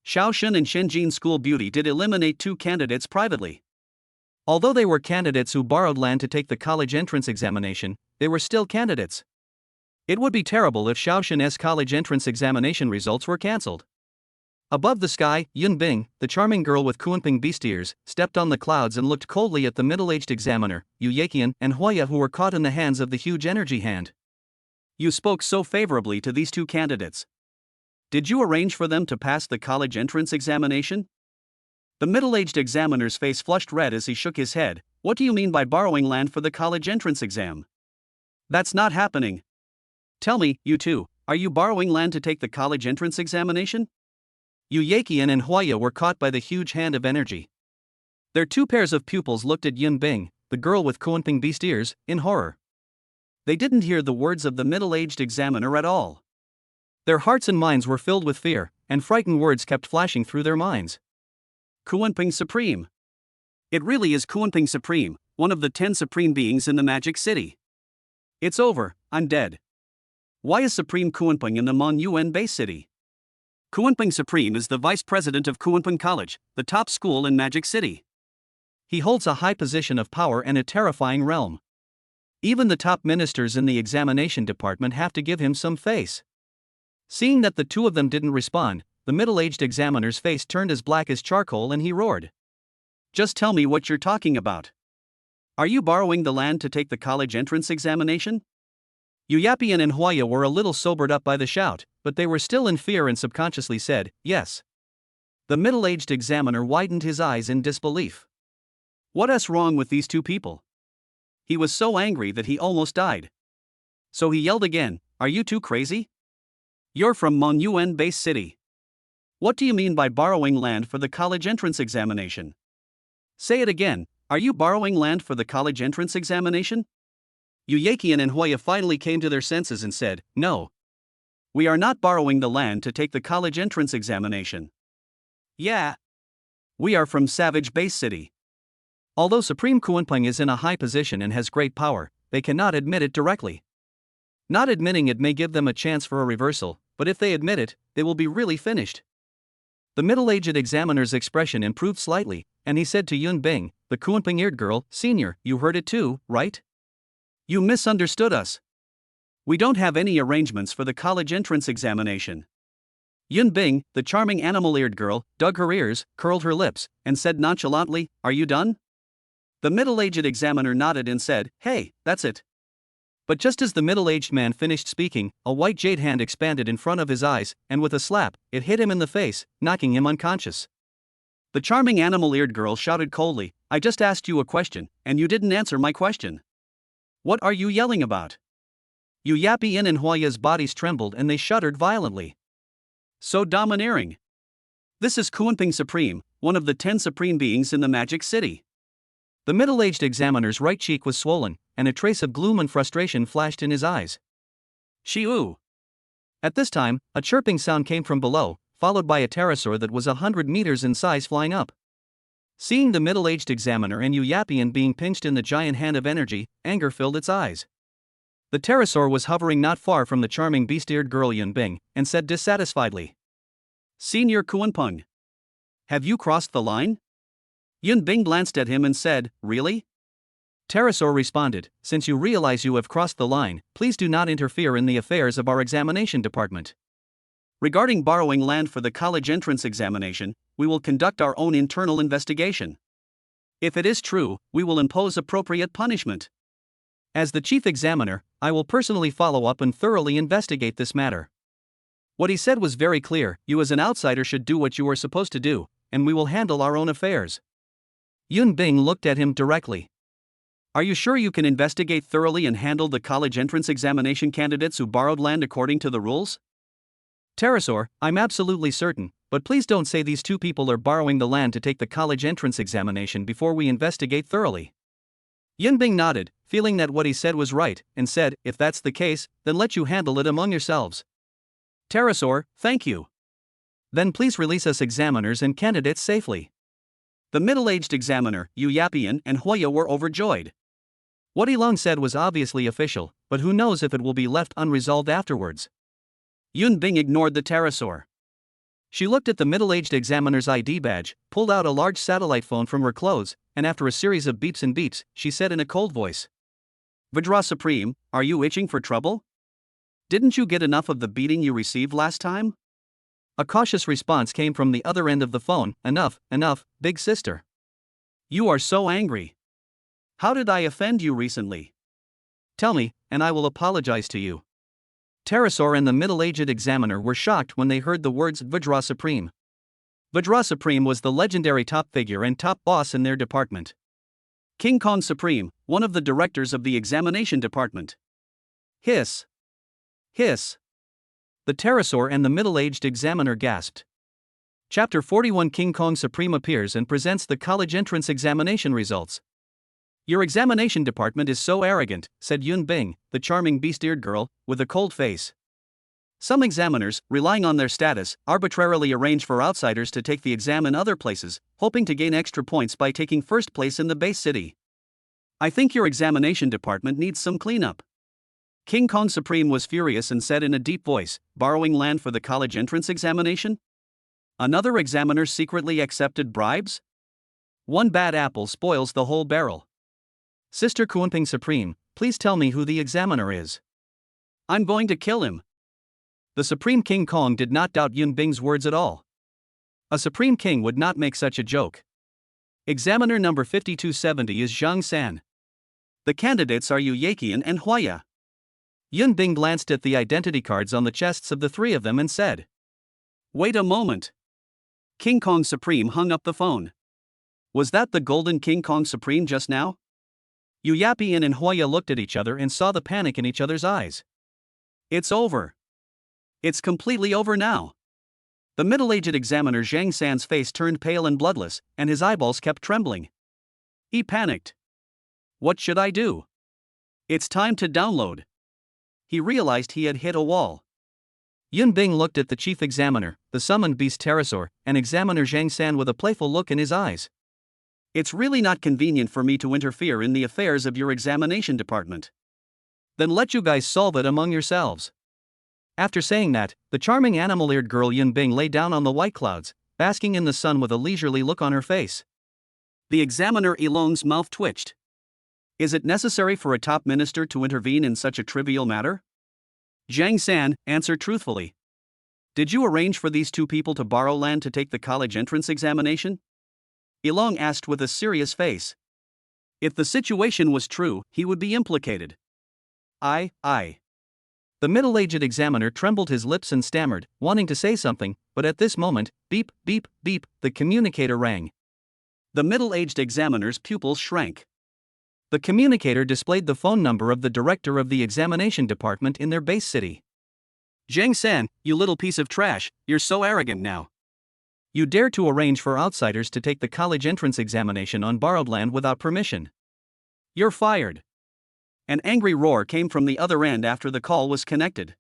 Shaoshan and Shenzhen School Beauty did eliminate two candidates privately. Although they were candidates who borrowed land to take the college entrance examination, they were still candidates. It would be terrible if Shaoshan's college entrance examination results were cancelled. Above the sky, Yun Bing, the charming girl with Kuanping beast ears, stepped on the clouds and looked coldly at the middle-aged examiner, Yu Yaqian and Huaya, who were caught in the hands of the huge energy hand. You spoke so favorably to these two candidates. Did you arrange for them to pass the college entrance examination? The middle-aged examiner's face flushed red as he shook his head. What do you mean by borrowing land for the college entrance exam? That's not happening. Tell me, you two, are you borrowing land to take the college entrance examination? Yu Yaqian and Huaya were caught by the huge hand of energy. Their two pairs of pupils looked at Yun Bing, the girl with Kuanping beast ears, in horror. They didn't hear the words of the middle-aged examiner at all. Their hearts and minds were filled with fear, and frightened words kept flashing through their minds. Kuanping Supreme. It really is Kuanping Supreme, one of the 10 supreme beings in the Magic City. It's over, I'm dead. Why is Supreme Kuanping in the Mon Yuan base city? Kuanping Supreme is the vice president of Kuanping College, the top school in Magic City. He holds a high position of power in a terrifying realm. Even the top ministers in the examination department have to give him some face. Seeing that the two of them didn't respond, the middle-aged examiner's face turned as black as charcoal and he roared. Just tell me what you're talking about. Are you borrowing the land to take the college entrance examination? Yuyapian and Huaya were a little sobered up by the shout, but they were still in fear and subconsciously said, yes. The middle-aged examiner widened his eyes in disbelief. What's wrong with these two people? He was so angry that he almost died. So he yelled again, are you two crazy? You're from Mon Yuan base city. What do you mean by borrowing land for the college entrance examination? Say it again, are you borrowing land for the college entrance examination? Yuyakian and Huaya finally came to their senses and said, no. We are not borrowing the land to take the college entrance examination. Yeah. We are from Savage Base City. Although Supreme Kuanping is in a high position and has great power, they cannot admit it directly. Not admitting it may give them a chance for a reversal, but if they admit it, they will be really finished. The middle-aged examiner's expression improved slightly, and he said to Yun Bing, the Kuanping-eared girl, Senior, you heard it too, right? You misunderstood us. We don't have any arrangements for the college entrance examination. Yun Bing, the charming animal-eared girl, dug her ears, curled her lips, and said nonchalantly, are you done? The middle-aged examiner nodded and said, hey, that's it. But just as the middle-aged man finished speaking, a white jade hand expanded in front of his eyes, and with a slap, it hit him in the face, knocking him unconscious. The charming animal-eared girl shouted coldly, I just asked you a question, and you didn't answer my question. What are you yelling about? Yuyapian and Huaya's bodies trembled and they shuddered violently. So domineering. This is Kuanping Supreme, one of the 10 supreme beings in the Magic City. The middle-aged examiner's right cheek was swollen, and a trace of gloom and frustration flashed in his eyes. Shiu. At this time, a chirping sound came from below, followed by a pterosaur that was 100 meters in size flying up. Seeing the middle-aged examiner and Yuyapian being pinched in the giant hand of energy, anger filled its eyes. The pterosaur was hovering not far from the charming beast-eared girl Yun Bing, and said dissatisfiedly, Senior Kuanping, have you crossed the line? Yun Bing glanced at him and said, really? Pterosaur responded, since you realize you have crossed the line, please do not interfere in the affairs of our examination department. Regarding borrowing land for the college entrance examination, we will conduct our own internal investigation. If it is true, we will impose appropriate punishment. As the chief examiner, I will personally follow up and thoroughly investigate this matter. What he said was very clear, you as an outsider should do what you are supposed to do, and we will handle our own affairs. Yun Bing looked at him directly. Are you sure you can investigate thoroughly and handle the college entrance examination candidates who borrowed land according to the rules? Pterosaur, I'm absolutely certain, but please don't say these two people are borrowing the land to take the college entrance examination before we investigate thoroughly. Yun Bing nodded, feeling that what he said was right, and said, if that's the case, then let you handle it among yourselves. Pterosaur, thank you. Then please release us examiners and candidates safely. The middle-aged examiner, Yuyapian and Huaya were overjoyed. What Ilong said was obviously official, but who knows if it will be left unresolved afterwards. Yun Bing ignored the pterosaur. She looked at the middle-aged examiner's ID badge, pulled out a large satellite phone from her clothes, and after a series of beeps and beeps, she said in a cold voice, Vidra Supreme, are you itching for trouble? Didn't you get enough of the beating you received last time? A cautious response came from the other end of the phone, enough, big sister. You are so angry. How did I offend you recently? Tell me, and I will apologize to you. Pterosaur and the middle-aged examiner were shocked when they heard the words Vidra Supreme. Vidra Supreme was the legendary top figure and top boss in their department. King Kong Supreme, one of the directors of the examination department. Hiss. Hiss. The pterosaur and the middle-aged examiner gasped. Chapter 41 King Kong Supreme appears and presents the college entrance examination results. Your examination department is so arrogant, said Yun Bing, the charming beast-eared girl, with a cold face. Some examiners, relying on their status, arbitrarily arrange for outsiders to take the exam in other places, hoping to gain extra points by taking first place in the base city. I think your examination department needs some cleanup. King Kong Supreme was furious and said in a deep voice, borrowing land for the college entrance examination? Another examiner secretly accepted bribes? One bad apple spoils the whole barrel. Sister Kunping Supreme, please tell me who the examiner is. I'm going to kill him. The Supreme King Kong did not doubt Yun Bing's words at all. A Supreme King would not make such a joke. Examiner number 5270 is Zhang San. The candidates are Yu Yaqian and Huaya. Yun Bing glanced at the identity cards on the chests of the three of them and said, "Wait a moment." King Kong Supreme hung up the phone. Was that the golden King Kong Supreme just now? Yu Yaqian and Huaya looked at each other and saw the panic in each other's eyes. It's over. It's completely over now. The middle-aged examiner Zhang San's face turned pale and bloodless, and his eyeballs kept trembling. He panicked. What should I do? It's time to download. He realized he had hit a wall. Yun Bing looked at the chief examiner, the summoned beast pterosaur, and examiner Zhang San with a playful look in his eyes. It's really not convenient for me to interfere in the affairs of your examination department. Then let you guys solve it among yourselves. After saying that, the charming animal-eared girl Yun Bing lay down on the white clouds, basking in the sun with a leisurely look on her face. The examiner Elong's mouth twitched. Is it necessary for a top minister to intervene in such a trivial matter? Zhang San answered truthfully. Did you arrange for these two people to borrow land to take the college entrance examination? Elong asked with a serious face. If the situation was true, he would be implicated. I. The middle-aged examiner trembled his lips and stammered, wanting to say something, but at this moment, beep, beep, beep, the communicator rang. The middle-aged examiner's pupils shrank. The communicator displayed the phone number of the director of the examination department in their base city. Zhang San, you little piece of trash, you're so arrogant now. You dare to arrange for outsiders to take the college entrance examination on borrowed land without permission. You're fired. An angry roar came from the other end after the call was connected.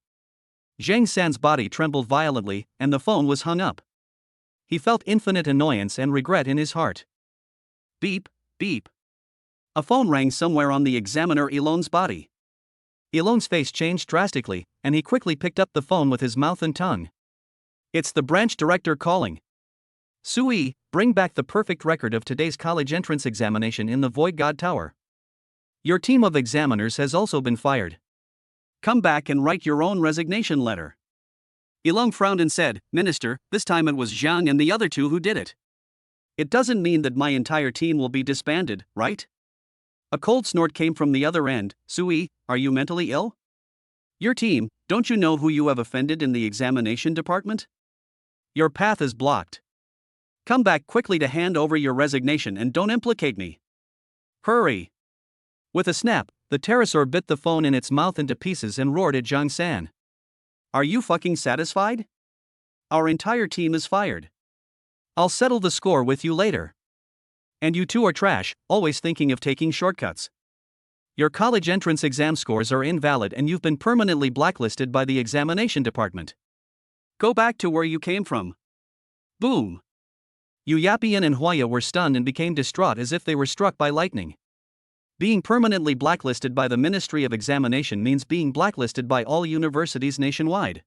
Zhang San's body trembled violently, and the phone was hung up. He felt infinite annoyance and regret in his heart. Beep, beep. A phone rang somewhere on the examiner Elong's body. Elong's face changed drastically, and he quickly picked up the phone with his mouth and tongue. It's the branch director calling. Sui, bring back the perfect record of today's college entrance examination in the Void God Tower. Your team of examiners has also been fired. Come back and write your own resignation letter. Elong frowned and said, Minister, this time it was Zhang and the other two who did it. It doesn't mean that my entire team will be disbanded, right? A cold snort came from the other end. Sui, are you mentally ill? Your team, don't you know who you have offended in the examination department? Your path is blocked. Come back quickly to hand over your resignation and don't implicate me. Hurry. With a snap, the pterosaur bit the phone in its mouth into pieces and roared at Zhang San. Are you fucking satisfied? Our entire team is fired. I'll settle the score with you later. And you two are trash, always thinking of taking shortcuts. Your college entrance exam scores are invalid and you've been permanently blacklisted by the examination department. Go back to where you came from. Boom. Yu Yaqian and Huaya were stunned and became distraught as if they were struck by lightning. Being permanently blacklisted by the Ministry of Examination means being blacklisted by all universities nationwide.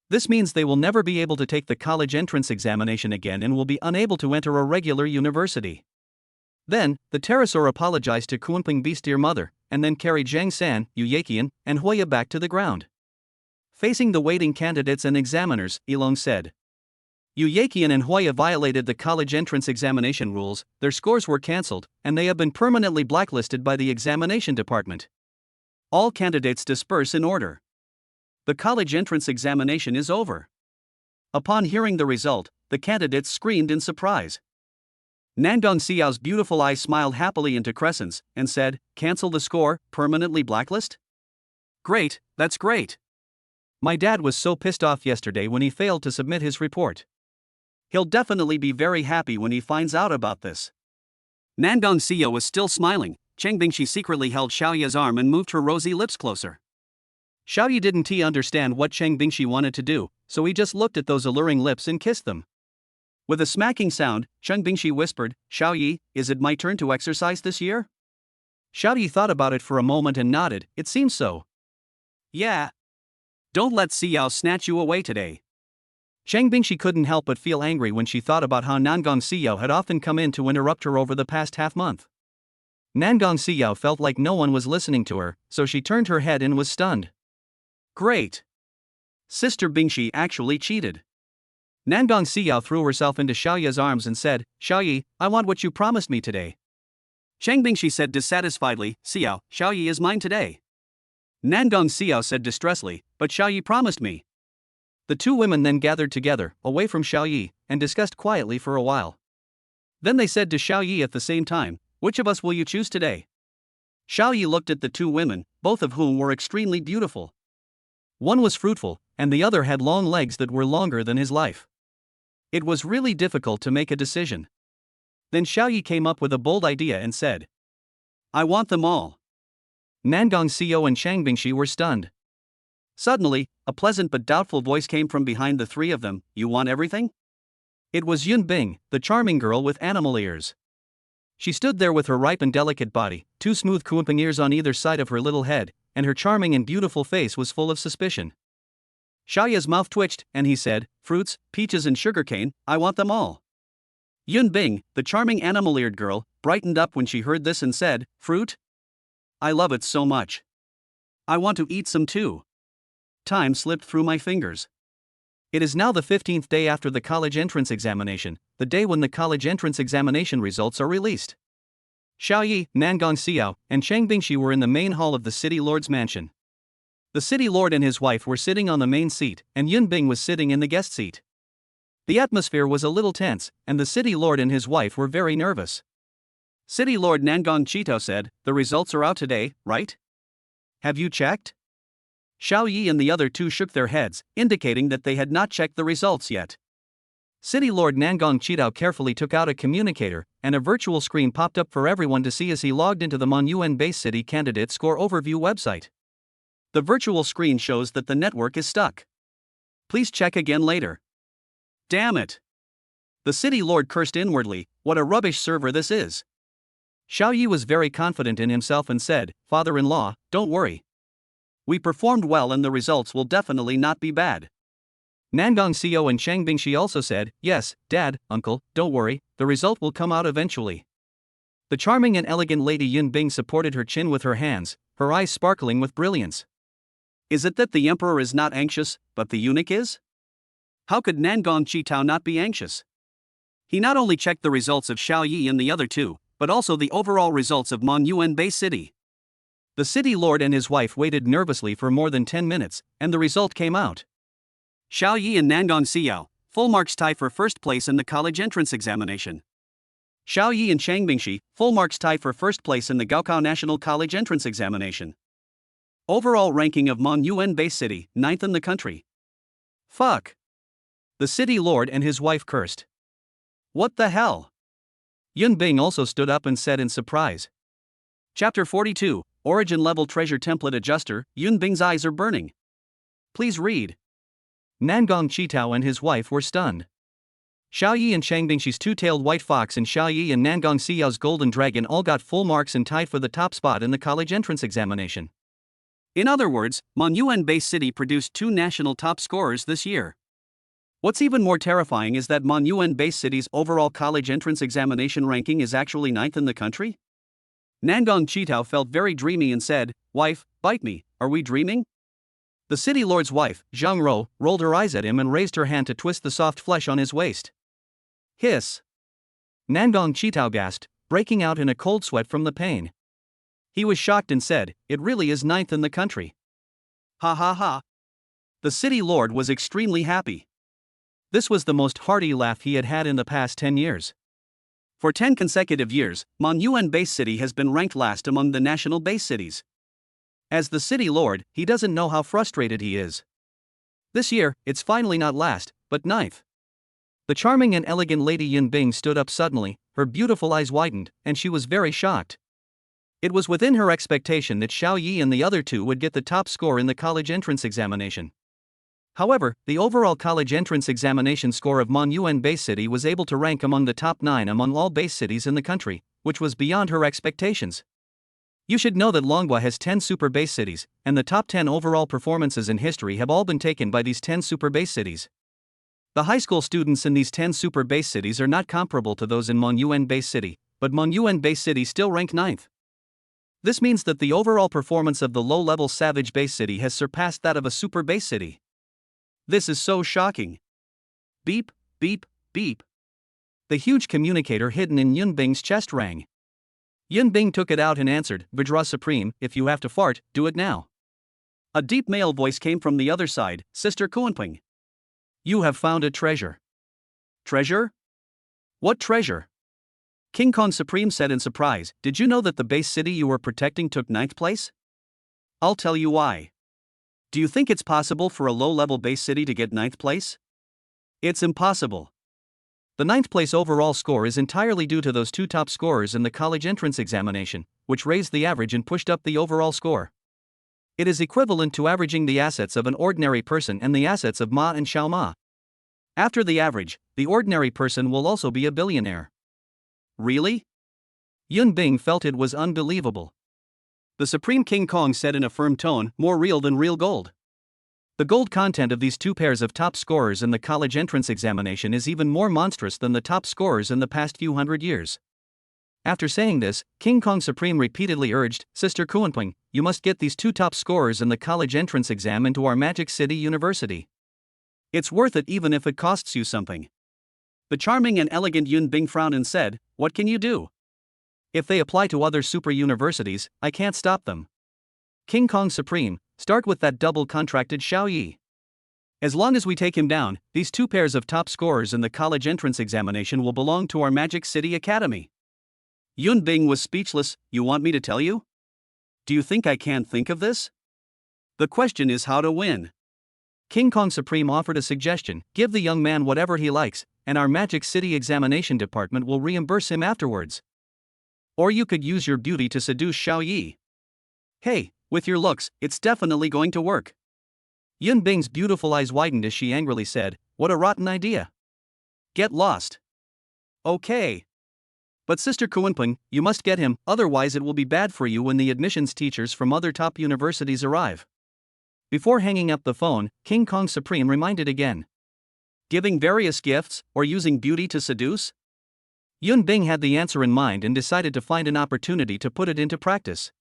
This means they will never be able to take the college entrance examination again and will be unable to enter a regular university. Then, the pterosaur apologized to Kunping Beast-Ear Mother, and then carried Zhang San, Yu Yaqian, and Huaya back to the ground. Facing the waiting candidates and examiners, Elong said. Yu Yaqian and Huaya violated the college entrance examination rules, their scores were cancelled, and they have been permanently blacklisted by the examination department. All candidates disperse in order. The college entrance examination is over. Upon hearing the result, the candidates screamed in surprise. Nangdong Xiao's beautiful eyes smiled happily into crescents, and said, Cancel the score, permanently blacklist? Great, that's great. My dad was so pissed off yesterday when he failed to submit his report. He'll definitely be very happy when he finds out about this. Nangong Xiao was still smiling. Cheng Bingshi secretly held Xiaoya's arm and moved her rosy lips closer. Xiaoyi didn't understand what Cheng Bingshi wanted to do, so he just looked at those alluring lips and kissed them. With a smacking sound, Cheng Bingshi whispered, "Xiaoyi, is it my turn to exercise this year?" Xiaoyi thought about it for a moment and nodded. It seems so. Yeah. Don't let Xiao snatch you away today. Cheng Bingshi couldn't help but feel angry when she thought about how Nangong Xiao had often come in to interrupt her over the past half-month. Nangong Xiao felt like no one was listening to her, so she turned her head and was stunned. Great! Sister Bingshi actually cheated. Nangong Xiao threw herself into Xiaoya's arms and said, "Xiaoyi, I want what you promised me today." Cheng Bingshi said dissatisfiedly, "Xiao, Xiaoyi is mine today." Nangong Xiao said distressfully, "But Xiaoyi promised me." The two women then gathered together, away from Xiaoyi, and discussed quietly for a while. Then they said to Xiaoyi at the same time, "Which of us will you choose today?" Xiaoyi looked at the two women, both of whom were extremely beautiful. One was fruitful, and the other had long legs that were longer than his life. It was really difficult to make a decision. Then Xiaoyi came up with a bold idea and said, "I want them all." Nangong Xiao and Cheng Bingshi were stunned. Suddenly, a pleasant but doubtful voice came from behind the three of them, "You want everything?" It was Yun Bing, the charming girl with animal ears. She stood there with her ripe and delicate body, two smooth Kuoping ears on either side of her little head, and her charming and beautiful face was full of suspicion. Xiaoya's mouth twitched, and he said, "Fruits, peaches and sugarcane, I want them all." Yun Bing, the charming animal-eared girl, brightened up when she heard this and said, "Fruit? I love it so much. I want to eat some too." Time slipped through my fingers. It is now the 15th day after the college entrance examination, the day when the college entrance examination results are released. Xiaoyi, Nangong Xiao, and Cheng Bingshi were in the main hall of the city lord's mansion. The city lord and his wife were sitting on the main seat, and Yun Bing was sitting in the guest seat. The atmosphere was a little tense, and the city lord and his wife were very nervous. City Lord Nangong Chito said, "The results are out today, right? Have you checked?" Xiaoyi and the other two shook their heads, indicating that they had not checked the results yet. City Lord Nangong Chitao carefully took out a communicator, and a virtual screen popped up for everyone to see as he logged into the Monuan Base City Candidate Score Overview website. The virtual screen shows that the network is stuck. Please check again later. Damn it! The City Lord cursed inwardly, "What a rubbish server this is." Xiaoyi was very confident in himself and said, "Father-in-law, don't worry. We performed well and the results will definitely not be bad." Nangong Xiao and Cheng Bingshi also said, "Yes, Dad, Uncle, don't worry, the result will come out eventually." The charming and elegant Lady Yun Bing supported her chin with her hands, her eyes sparkling with brilliance. Is it that the emperor is not anxious, but the eunuch is? How could Nangong Chitao not be anxious? He not only checked the results of Xiaoyi and the other two, but also the overall results of Monuan Bay City. The city lord and his wife waited nervously for more than 10 minutes, and the result came out. Xiaoyi and Nangong Xiao, full marks tie for first place in the college entrance examination. Xiaoyi and Cheng Bingshi, full marks tie for first place in the Gaokao National College entrance examination. Overall ranking of Monuan Bay City, 9th in the country. Fuck. The city lord and his wife cursed. What the hell? Yun Bing also stood up and said in surprise. Chapter 42, Origin Level Treasure Template Adjuster, Yun Bing's eyes are burning. Please read. Nangong Chitao and his wife were stunned. Xiaoyi and Cheng Bingshi's two-tailed white fox and Xiaoyi and Nangong Xiao's golden dragon all got full marks and tied for the top spot in the college entrance examination. In other words, Monuan Bay City produced two national top scorers this year. What's even more terrifying is that Monuan Bay City's overall college entrance examination ranking is actually 9th in the country? Nangong Chitao felt very dreamy and said, "Wife, bite me, are we dreaming?" The city lord's wife, Zhang Ro, rolled her eyes at him and raised her hand to twist the soft flesh on his waist. Hiss! Nangong Chitao gasped, breaking out in a cold sweat from the pain. He was shocked and said, "It really is 9th in the country." Ha ha ha! The city lord was extremely happy. This was the most hearty laugh he had had in the past 10 years. For 10 consecutive years, Monuan Base City has been ranked last among the national base cities. As the city lord, he doesn't know how frustrated he is. This year, it's finally not last, but 9th. The charming and elegant Lady Yun Bing stood up suddenly, her beautiful eyes widened, and she was very shocked. It was within her expectation that Xiao Yi and the other two would get the top score in the college entrance examination. However, the overall college entrance examination score of Monyuan Base City was able to rank among the top 9 among all base cities in the country, which was beyond her expectations. You should know that Longhua has 10 super base cities, and the top 10 overall performances in history have all been taken by these 10 super base cities. The high school students in these 10 super base cities are not comparable to those in Monyuan Base City, but Monyuan Base City still rank 9th. This means that the overall performance of the low-level Savage Base City has surpassed that of a Super Base City. This is so shocking. Beep, beep, beep. The huge communicator hidden in Yunbing's chest rang. Yunbing took it out and answered, "Vajra Supreme, if you have to fart, do it now." A deep male voice came from the other side, "Sister Kuanping. You have found a treasure." Treasure? What treasure? King Kong Supreme said in surprise, "Did you know that the base city you were protecting took 9th place? I'll tell you why. Do you think it's possible for a low-level base city to get 9th place? It's impossible. The 9th place overall score is entirely due to those two top scorers in the college entrance examination, which raised the average and pushed up the overall score. It is equivalent to averaging the assets of an ordinary person and the assets of Ma and Xiao Ma. After the average, the ordinary person will also be a billionaire." Really? Yun Bing felt it was unbelievable. The Supreme King Kong said in a firm tone, "More real than real gold." The gold content of these two pairs of top scorers in the college entrance examination is even more monstrous than the top scorers in the past few hundred years. After saying this, King Kong Supreme repeatedly urged, "Sister Kuanping, you must get these two top scorers in the college entrance exam into our Magic City University. It's worth it even if it costs you something." The charming and elegant Yun Bing frowned and said, "What can you do? If they apply to other super universities, I can't stop them. King Kong Supreme, start with that double-contracted Xiao Yi. As long as we take him down, these two pairs of top scorers in the college entrance examination will belong to our Magic City Academy." Yun Bing was speechless. "You want me to tell you? Do you think I can't think of this? The question is how to win." King Kong Supreme offered a suggestion, "Give the young man whatever he likes, and our Magic City examination department will reimburse him afterwards. Or you could use your beauty to seduce Xiao Yi. Hey, with your looks, it's definitely going to work." Yun Bing's beautiful eyes widened as she angrily said, "What a rotten idea. Get lost." "Okay. But Sister Kuanping, you must get him, otherwise it will be bad for you when the admissions teachers from other top universities arrive." Before hanging up the phone, King Kong Supreme reminded again. Giving various gifts, or using beauty to seduce? Yun Bing had the answer in mind and decided to find an opportunity to put it into practice.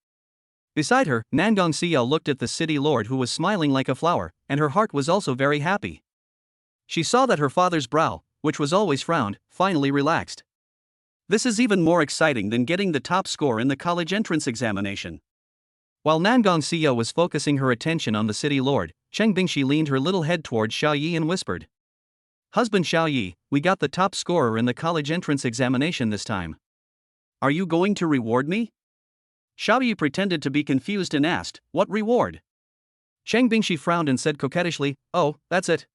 Beside her, Nangong Xiao looked at the city lord who was smiling like a flower, and her heart was also very happy. She saw that her father's brow, which was always frowned, finally relaxed. This is even more exciting than getting the top score in the college entrance examination. While Nangong Xiao was focusing her attention on the city lord, Cheng Bingshi leaned her little head toward Xiao Yi and whispered, "Husband Xiao Yi, we got the top scorer in the college entrance examination this time. Are you going to reward me?" Xiao Yi pretended to be confused and asked, "What reward?" Cheng Bingshi frowned and said coquettishly, "Oh, that's it."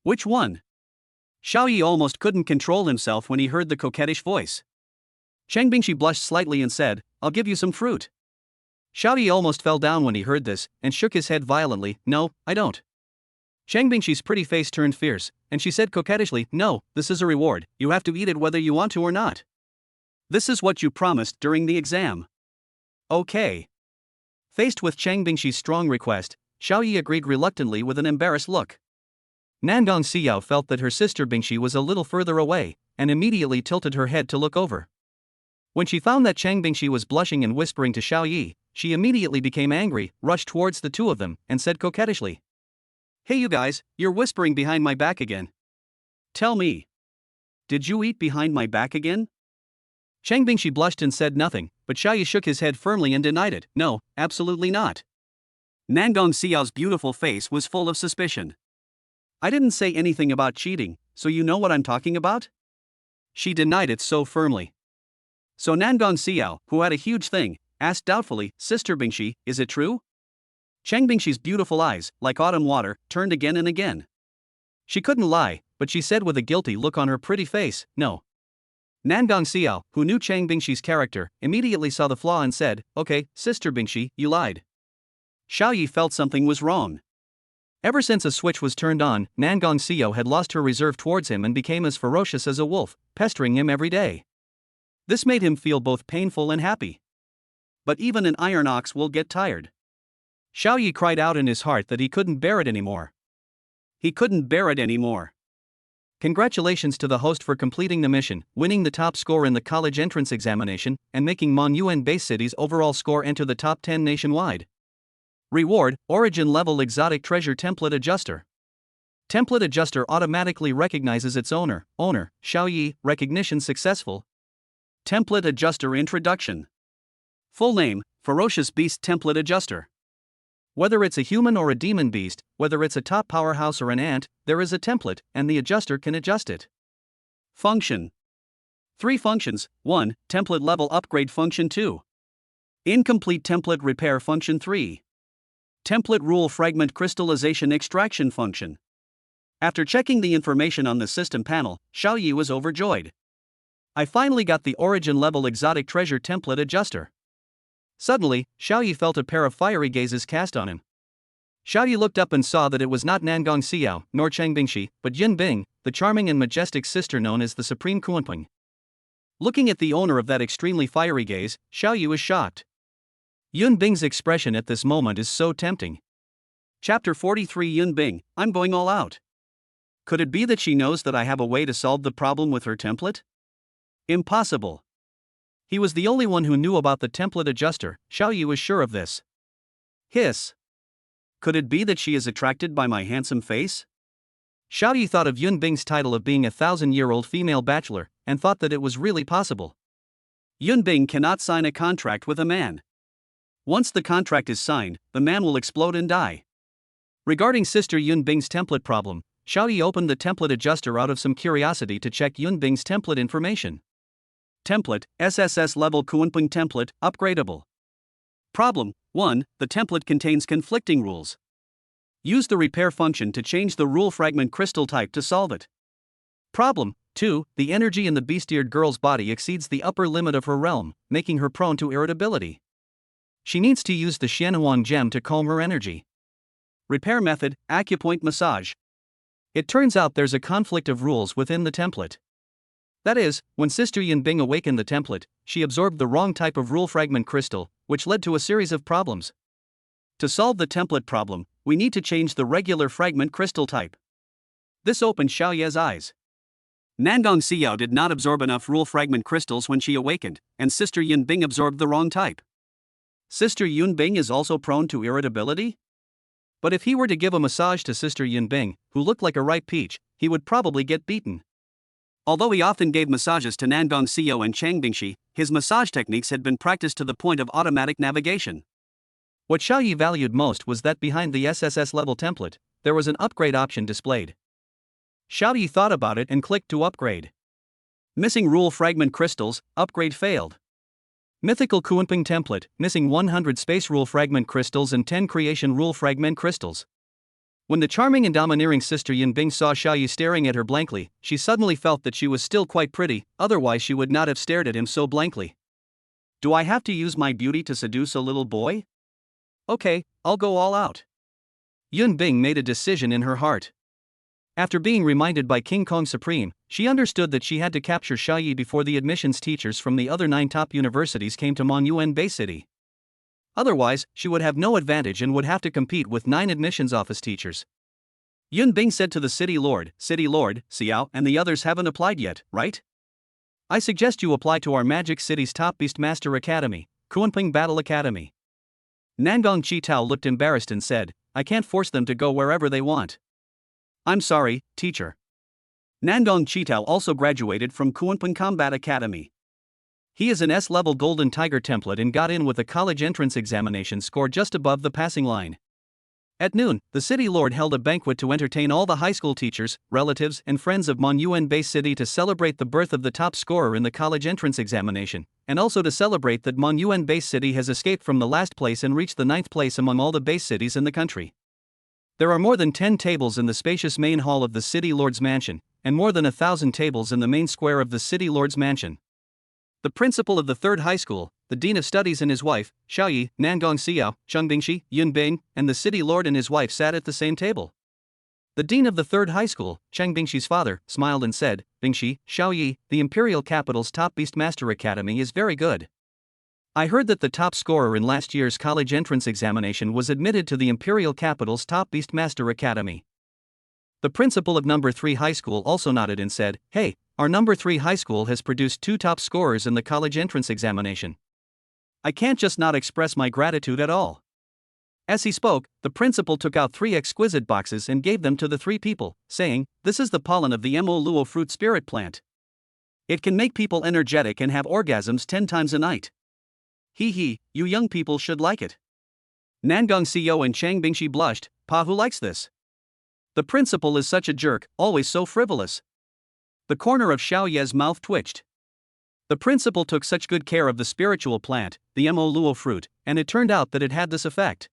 "Which one?" Xiao Yi almost couldn't control himself when he heard the coquettish voice. Cheng Bingshi blushed slightly and said, "I'll give you some fruit." Xiao Yi almost fell down when he heard this, and shook his head violently, "No, I don't." Cheng Bingshi's pretty face turned fierce, and she said coquettishly, "No, this is a reward, you have to eat it whether you want to or not. This is what you promised during the exam." "Okay." Faced with Cheng Bingshi's strong request, Xiao Yi agreed reluctantly with an embarrassed look. Nangong Xiao felt that her sister Bingshi was a little further away, and immediately tilted her head to look over. When she found that Cheng Bingshi was blushing and whispering to Xiao Yi, she immediately became angry, rushed towards the two of them, and said coquettishly, "Hey you guys, you're whispering behind my back again. Tell me, did you eat behind my back again?" Cheng Bingshi blushed and said nothing, but Xiao Yi shook his head firmly and denied it, "No, absolutely not." Nangong Xiao's beautiful face was full of suspicion. "I didn't say anything about cheating, so you know what I'm talking about?" She denied it so firmly. So Nangong Xiao, who had a huge thing, asked doubtfully, "Sister Bingshi, is it true?" Cheng Bingshi's beautiful eyes, like autumn water, turned again and again. She couldn't lie, but she said with a guilty look on her pretty face, "No." Nangong Xiao, who knew Chang Bingxi's character, immediately saw the flaw and said, "Okay, Sister Bingxi, you lied." Xiao Yi felt something was wrong. Ever since a switch was turned on, Nangong Xiao had lost her reserve towards him and became as ferocious as a wolf, pestering him every day. This made him feel both painful and happy. But even an iron ox will get tired. Xiao Yi cried out in his heart that he couldn't bear it anymore. He couldn't bear it anymore. Congratulations to the host for completing the mission, winning the top score in the college entrance examination, and making Mon Yuan Base City's overall score enter the top 10 nationwide. Reward, Origin Level Exotic Treasure Template Adjuster. Template Adjuster automatically recognizes its owner, Xiao Yi, recognition successful. Template Adjuster Introduction. Full name, Ferocious Beast Template Adjuster. Whether it's a human or a demon beast, whether it's a top powerhouse or an ant, there is a template, and the adjuster can adjust it. Function. 3 functions. 1. Template Level Upgrade Function 2. Incomplete Template Repair Function 3. Template Rule Fragment Crystallization Extraction Function. After checking the information on the system panel, Xiao Yi was overjoyed. I finally got the Origin Level Exotic Treasure Template Adjuster. Suddenly, Xiao Yi felt a pair of fiery gazes cast on him. Xiao Yi looked up and saw that it was not Nangong Xiao, nor Chang Bingxi, but Yun Bing, the charming and majestic sister known as the Supreme Kunpeng. Looking at the owner of that extremely fiery gaze, Xiao Yi was shocked. Yun Bing's expression at this moment is so tempting. Chapter 43 Yun Bing, I'm going all out. Could it be that she knows that I have a way to solve the problem with her template? Impossible. He was the only one who knew about the template adjuster, Xiao Yi was sure of this. Hiss. Could it be that she is attracted by my handsome face? Xiao Yi thought of Yun Bing's title of being a 1,000-year-old female bachelor, and thought that it was really possible. Yun Bing cannot sign a contract with a man. Once the contract is signed, the man will explode and die. Regarding Sister Yun Bing's template problem, Xiao Yi opened the template adjuster out of some curiosity to check Yun Bing's template information. Template, SSS-level Kunpeng template, upgradable. Problem: 1. The template contains conflicting rules. Use the repair function to change the rule fragment crystal type to solve it. Problem: 2. The energy in the beast-eared girl's body exceeds the upper limit of her realm, making her prone to irritability. She needs to use the Xianhuang gem to calm her energy. Repair method: acupoint massage. It turns out there's a conflict of rules within the template. That is, when Sister Yun Bing awakened the template, she absorbed the wrong type of rule fragment crystal, which led to a series of problems. To solve the template problem, we need to change the regular fragment crystal type. This opened Xiao Ye's eyes. Nangong Xiao did not absorb enough rule fragment crystals when she awakened, and Sister Yun Bing absorbed the wrong type. Sister Yun Bing is also prone to irritability? But if he were to give a massage to Sister Yun Bing, who looked like a ripe peach, he would probably get beaten. Although he often gave massages to Nangong Xiao and Chang Bingxi, his massage techniques had been practiced to the point of automatic navigation. What Xiao Yi valued most was that behind the SSS-level template, there was an upgrade option displayed. Xiao Yi thought about it and clicked to upgrade. Missing rule fragment crystals, upgrade failed. Mythical Kunpeng template, missing 100 space rule fragment crystals and 10 creation rule fragment crystals. When the charming and domineering Sister Yun Bing saw Xiao Yi staring at her blankly, she suddenly felt that she was still quite pretty, otherwise she would not have stared at him so blankly. Do I have to use my beauty to seduce a little boy? Okay, I'll go all out. Yun Bing made a decision in her heart. After being reminded by King Kong Supreme, she understood that she had to capture Xiao Yi before the admissions teachers from the other 9 top universities came to Mon Yuan Base City. Otherwise, she would have no advantage and would have to compete with 9 admissions office teachers. Yun Bing said to the City Lord, Xiao, and the others haven't applied yet, right? I suggest you apply to our Magic City's top Beastmaster Academy, Kunpeng Battle Academy. Nangong Qitao looked embarrassed and said, I can't force them to go wherever they want. I'm sorry, teacher. Nangong Qitao also graduated from Kunpeng Combat Academy. He is an S-level Golden Tiger template and got in with a college entrance examination score just above the passing line. At noon, the City Lord held a banquet to entertain all the high school teachers, relatives, and friends of Mon Yuan Base City to celebrate the birth of the top scorer in the college entrance examination, and also to celebrate that Mon Yuan Base City has escaped from the last place and reached the 9th place among all the base cities in the country. There are more than 10 tables in the spacious main hall of the city lord's mansion, and more than 1,000 tables in the main square of the city lord's mansion. The principal of the third high school, the dean of studies and his wife, Xiaoyi, Nangong Xiao, Bingxi, Yun Bing, and the city lord and his wife sat at the same table. The dean of the third high school, Bingxi's father, smiled and said, Bingxi, Xiaoyi, the imperial capital's top Beastmaster Academy is very good. I heard that the top scorer in last year's college entrance examination was admitted to the imperial capital's top Beastmaster Academy. The principal of number 3 high school also nodded and said, Hey, our number 3 high school has produced 2 top scorers in the college entrance examination. I can't just not express my gratitude at all. As he spoke, the principal took out 3 exquisite boxes and gave them to the 3 people, saying, This is the pollen of the Mo Luo fruit spirit plant. It can make people energetic and have orgasms 10 times a night. Hee, you young people should like it. Nangong Xiao and Bingxi blushed. Pa, who likes this? The principal is such a jerk, always so frivolous. The corner of Xiao Ye's mouth twitched. The principal took such good care of the spiritual plant, the Mo Luo fruit, and it turned out that it had this effect.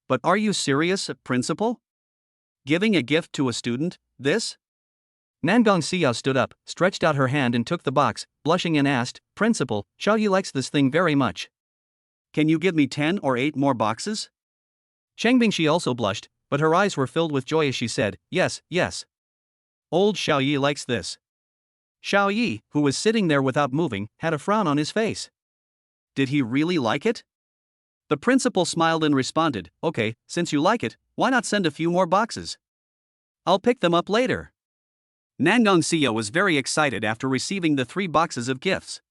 But are you serious, principal? Giving a gift to a student, this? Nangong Xiao stood up, stretched out her hand and took the box, blushing and asked, Principal, Xiaoyi likes this thing very much. Can you give me 10 or 8 more boxes? Bingxi also blushed, but her eyes were filled with joy as she said, Yes. Old Xiaoyi likes this. Xiaoyi, who was sitting there without moving, had a frown on his face. Did he really like it? The principal smiled and responded, Okay, since you like it, why not send a few more boxes? I'll pick them up later. Nangong Xiao was very excited after receiving the 3 boxes of gifts.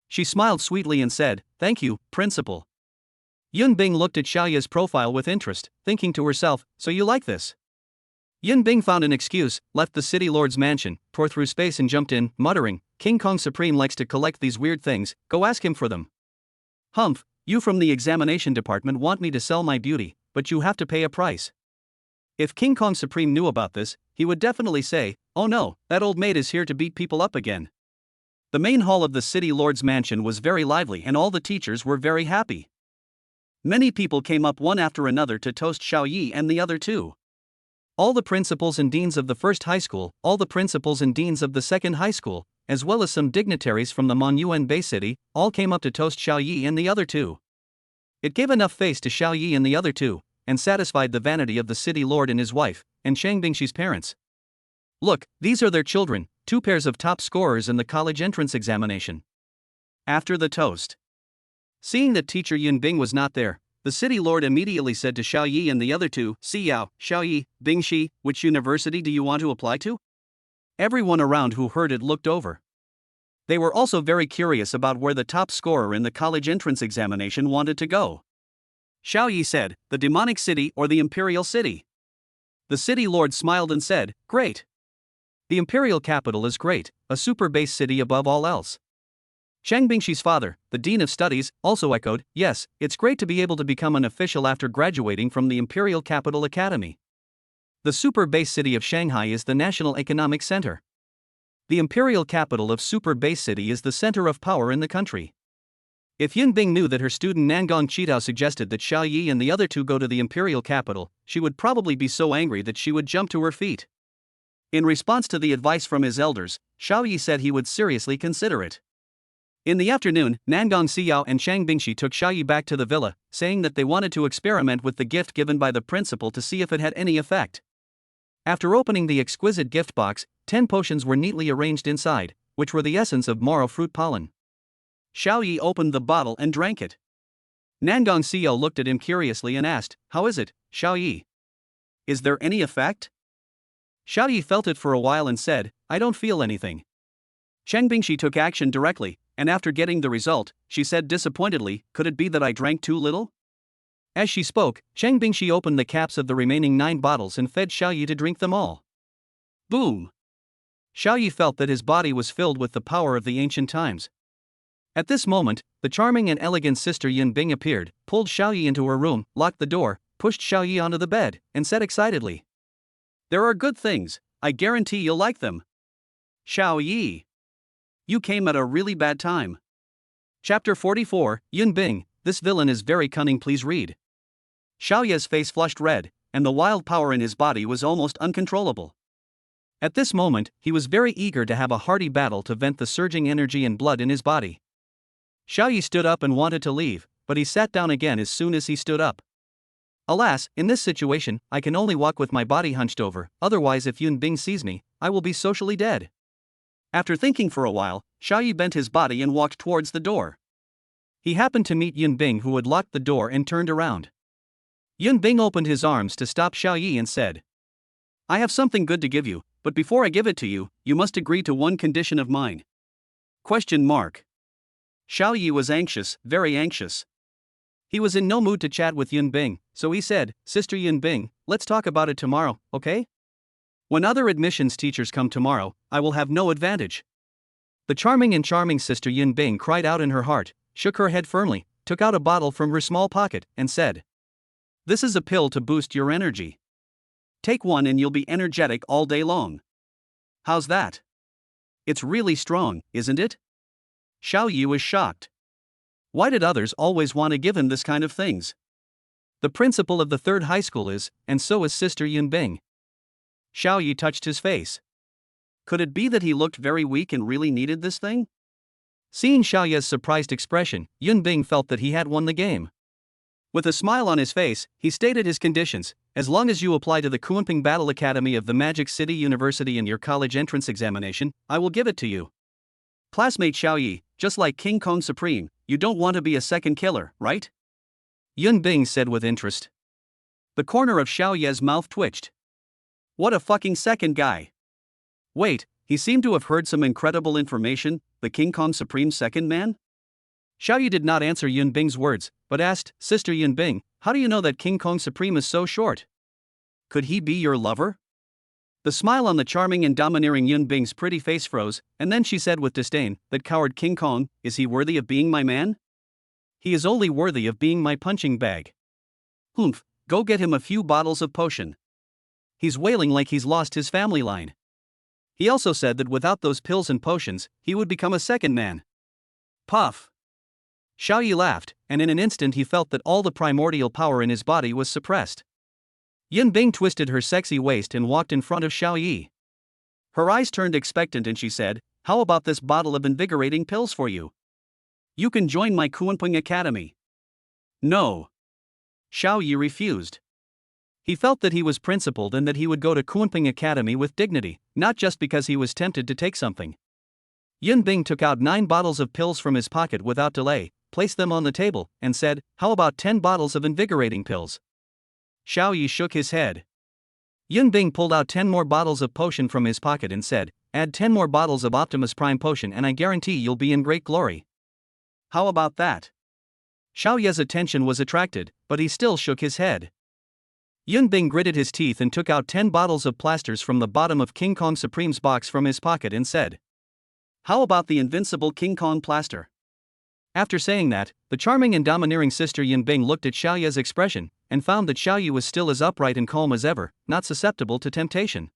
She smiled sweetly and said, Thank you, principal. Yun Bing looked at Xiaoya's profile with interest, thinking to herself, So you like this? Yun Bing found an excuse, left the city lord's mansion, tore through space and jumped in, muttering, King Kong Supreme likes to collect these weird things, go ask him for them. Humph, you from the examination department want me to sell my beauty, but you have to pay a price. If King Kong Supreme knew about this, he would definitely say, Oh no, that old maid is here to beat people up again. The main hall of the city lord's mansion was very lively and all the teachers were very happy. Many people came up one after another to toast Xiaoyi and the other 2. All the principals and deans of the first high school, all the principals and deans of the second high school, as well as some dignitaries from the Monuan Bay City, all came up to toast Xiaoyi and the other 2. It gave enough face to Xiaoyi and the other 2, and satisfied the vanity of the city lord and his wife, and Bingxi's parents. Look, these are their children, 2 pairs of top scorers in the college entrance examination. After the toast. Seeing that teacher Yun Bing was not there, the city lord immediately said to Xiaoyi and the other 2, Xiao, Xiaoyi, Bingxi, which university do you want to apply to? Everyone around who heard it looked over. They were also very curious about where the top scorer in the college entrance examination wanted to go. Xiaoyi said, the demonic city or the imperial city. The city lord smiled and said, Great. The imperial capital is great, a super base city above all else. Bingxi's father, the dean of studies, also echoed, Yes, it's great to be able to become an official after graduating from the Imperial Capital Academy. The super base city of Shanghai is the national economic center. The imperial capital of super base city is the center of power in the country. If Yun Bing knew that her student Nangong Qitao suggested that Xiaoyi and the other 2 go to the imperial capital, she would probably be so angry that she would jump to her feet. In response to the advice from his elders, Xiaoyi said he would seriously consider it. In the afternoon, Nangong Xiao and Bingxi took Xiaoyi back to the villa, saying that they wanted to experiment with the gift given by the principal to see if it had any effect. After opening the exquisite gift box, 10 potions were neatly arranged inside, which were the essence of Moro fruit pollen. Xiaoyi opened the bottle and drank it. Nangong Xiao looked at him curiously and asked, How is it, Xiaoyi? Is there any effect? Xiaoyi felt it for a while and said, I don't feel anything. Bingxi took action directly, and after getting the result, she said disappointedly, Could it be that I drank too little? As she spoke, Bingxi opened the caps of the remaining 9 bottles and fed Xiaoyi to drink them all. Boom! Xiaoyi felt that his body was filled with the power of the ancient times. At this moment, the charming and elegant sister Yun Bing appeared, pulled Xiaoyi into her room, locked the door, pushed Xiaoyi onto the bed, and said excitedly, There are good things, I guarantee you'll like them. Xiaoyi, you came at a really bad time. Chapter 44, Yun Bing, this villain is very cunning, please read. Xiaoya's face flushed red, and the wild power in his body was almost uncontrollable. At this moment, he was very eager to have a hearty battle to vent the surging energy and blood in his body. Xiaoyi stood up and wanted to leave, but he sat down again as soon as he stood up. Alas, in this situation, I can only walk with my body hunched over, otherwise if Yun Bing sees me, I will be socially dead. After thinking for a while, Xiaoyi bent his body and walked towards the door. He happened to meet Yun Bing, who had locked the door and turned around. Yun Bing opened his arms to stop Xiaoyi and said, "I have something good to give you, but before I give it to you, you must agree to one condition of mine." Xiaoyi was anxious, very anxious. He was in no mood to chat with Yun Bing, so he said, "Sister Yun Bing, let's talk about it tomorrow, okay? When other admissions teachers come tomorrow, I will have no advantage." The charming Sister Yun Bing cried out in her heart, shook her head firmly, took out a bottle from her small pocket, and said, "This is a pill to boost your energy. Take one and you'll be energetic all day long. How's that? It's really strong, isn't it?" Xiaoyi was shocked. Why did others always want to give him this kind of things? The principal of the third high school is, and so is Sister Yun Bing. Xiaoyi touched his face. Could it be that he looked very weak and really needed this thing? Seeing Xiaoyi's surprised expression, Yun Bing felt that he had won the game. With a smile on his face, he stated his conditions: "As long as you apply to the Kunping Battle Academy of the Magic City University in your college entrance examination, I will give it to you." Classmate Xiaoyi, just like King Kong Supreme, you don't want to be a second killer, right? Yun Bing said with interest. The corner of Xiaoyi's mouth twitched. What a fucking second guy. Wait, he seemed to have heard some incredible information, the King Kong Supreme's second man? Xiaoyi did not answer Yun Bing's words, but asked, "Sister Yun Bing, how do you know that King Kong Supreme is so short? Could he be your lover?" The smile on the charming and domineering Yun Bing's pretty face froze, and then she said with disdain, "That coward King Kong, is he worthy of being my man? He is only worthy of being my punching bag. Humph, go get him a few bottles of potion. He's wailing like he's lost his family line. He also said that without those pills and potions, he would become a second man." Puff. Xiaoyi laughed, and in an instant he felt that all the primordial power in his body was suppressed. Yun Bing twisted her sexy waist and walked in front of Xiaoyi. Her eyes turned expectant and she said, "How about this bottle of invigorating pills for you? You can join my Kunping Academy." No. Xiaoyi refused. He felt that he was principled and that he would go to Kunping Academy with dignity, not just because he was tempted to take something. Yun Bing took out 9 bottles of pills from his pocket without delay, placed them on the table, and said, "How about 10 bottles of invigorating pills?" Xiaoyi shook his head. Yun Bing pulled out 10 more bottles of potion from his pocket and said, "Add 10 more bottles of Optimus Prime potion and I guarantee you'll be in great glory." How about that? Xiaoyi's attention was attracted, but he still shook his head. Yun Bing gritted his teeth and took out 10 bottles of plasters from the bottom of King Kong Supreme's box from his pocket and said, "How about the invincible King Kong plaster?" After saying that, the charming and domineering Sister Yun Bing looked at Xiaoyi's expression, and found that Xiaoyi was still as upright and calm as ever, not susceptible to temptation.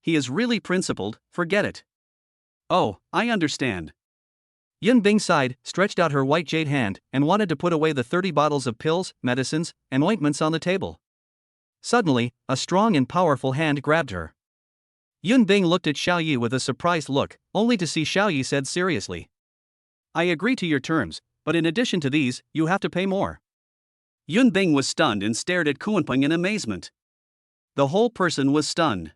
He is really principled, forget it. Oh, I understand. Yun Bing sighed, stretched out her white jade hand, and wanted to put away the 30 bottles of pills, medicines, and ointments on the table. Suddenly, a strong and powerful hand grabbed her. Yun Bing looked at Xiaoyi with a surprised look, only to see Xiaoyi said seriously, "I agree to your terms, but in addition to these, you have to pay more." Yun Bing was stunned and stared at Kunping in amazement. The whole person was stunned.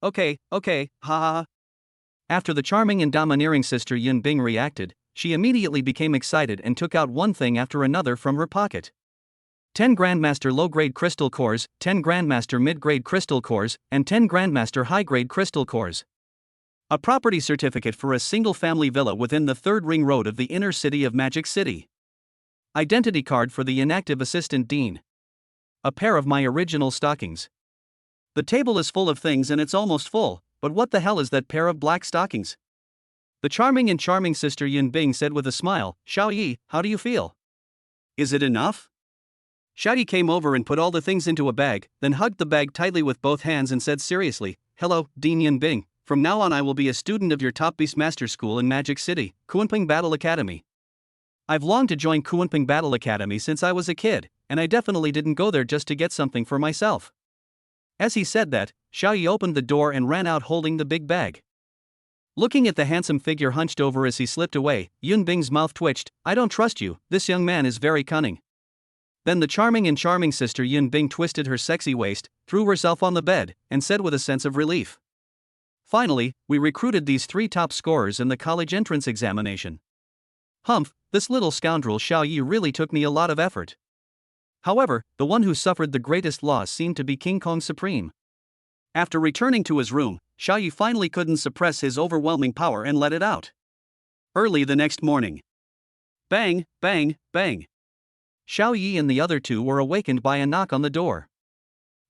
Okay, ha ha. After the charming and domineering Sister Yun Bing reacted, she immediately became excited and took out one thing after another from her pocket. 10 Grandmaster low-grade crystal cores, 10 Grandmaster mid-grade crystal cores, and 10 Grandmaster high-grade crystal cores. A property certificate for a single-family villa within the 3rd ring road of the inner city of Magic City. Identity card for the inactive assistant dean. A pair of my original stockings. The table is full of things and it's almost full, but what the hell is that pair of black stockings? The charming Sister Yun Bing said with a smile, "Xiaoyi, how do you feel? Is it enough?" Xiaoyi came over and put all the things into a bag, then hugged the bag tightly with both hands and said seriously, "Hello, Dean Yun Bing. From now on I will be a student of your top Beastmaster school in Magic City, Kunping Battle Academy. I've longed to join Kunping Battle Academy since I was a kid, and I definitely didn't go there just to get something for myself. As he said that, Xiaoyi opened the door and ran out holding the big bag. Looking at the handsome figure hunched over as he slipped away, Yun Bing's mouth twitched. I don't trust you, this young man is very cunning. Then the charming sister Yun Bing twisted her sexy waist, threw herself on the bed, and said with a sense of relief. Finally, we recruited these 3 top scorers in the college entrance examination. Humph, this little scoundrel Xiaoyi really took me a lot of effort. However, the one who suffered the greatest loss seemed to be King Kong Supreme. After returning to his room, Xiaoyi finally couldn't suppress his overwhelming power and let it out. Early the next morning. Bang, bang, bang. Xiaoyi and the other 2 were awakened by a knock on the door.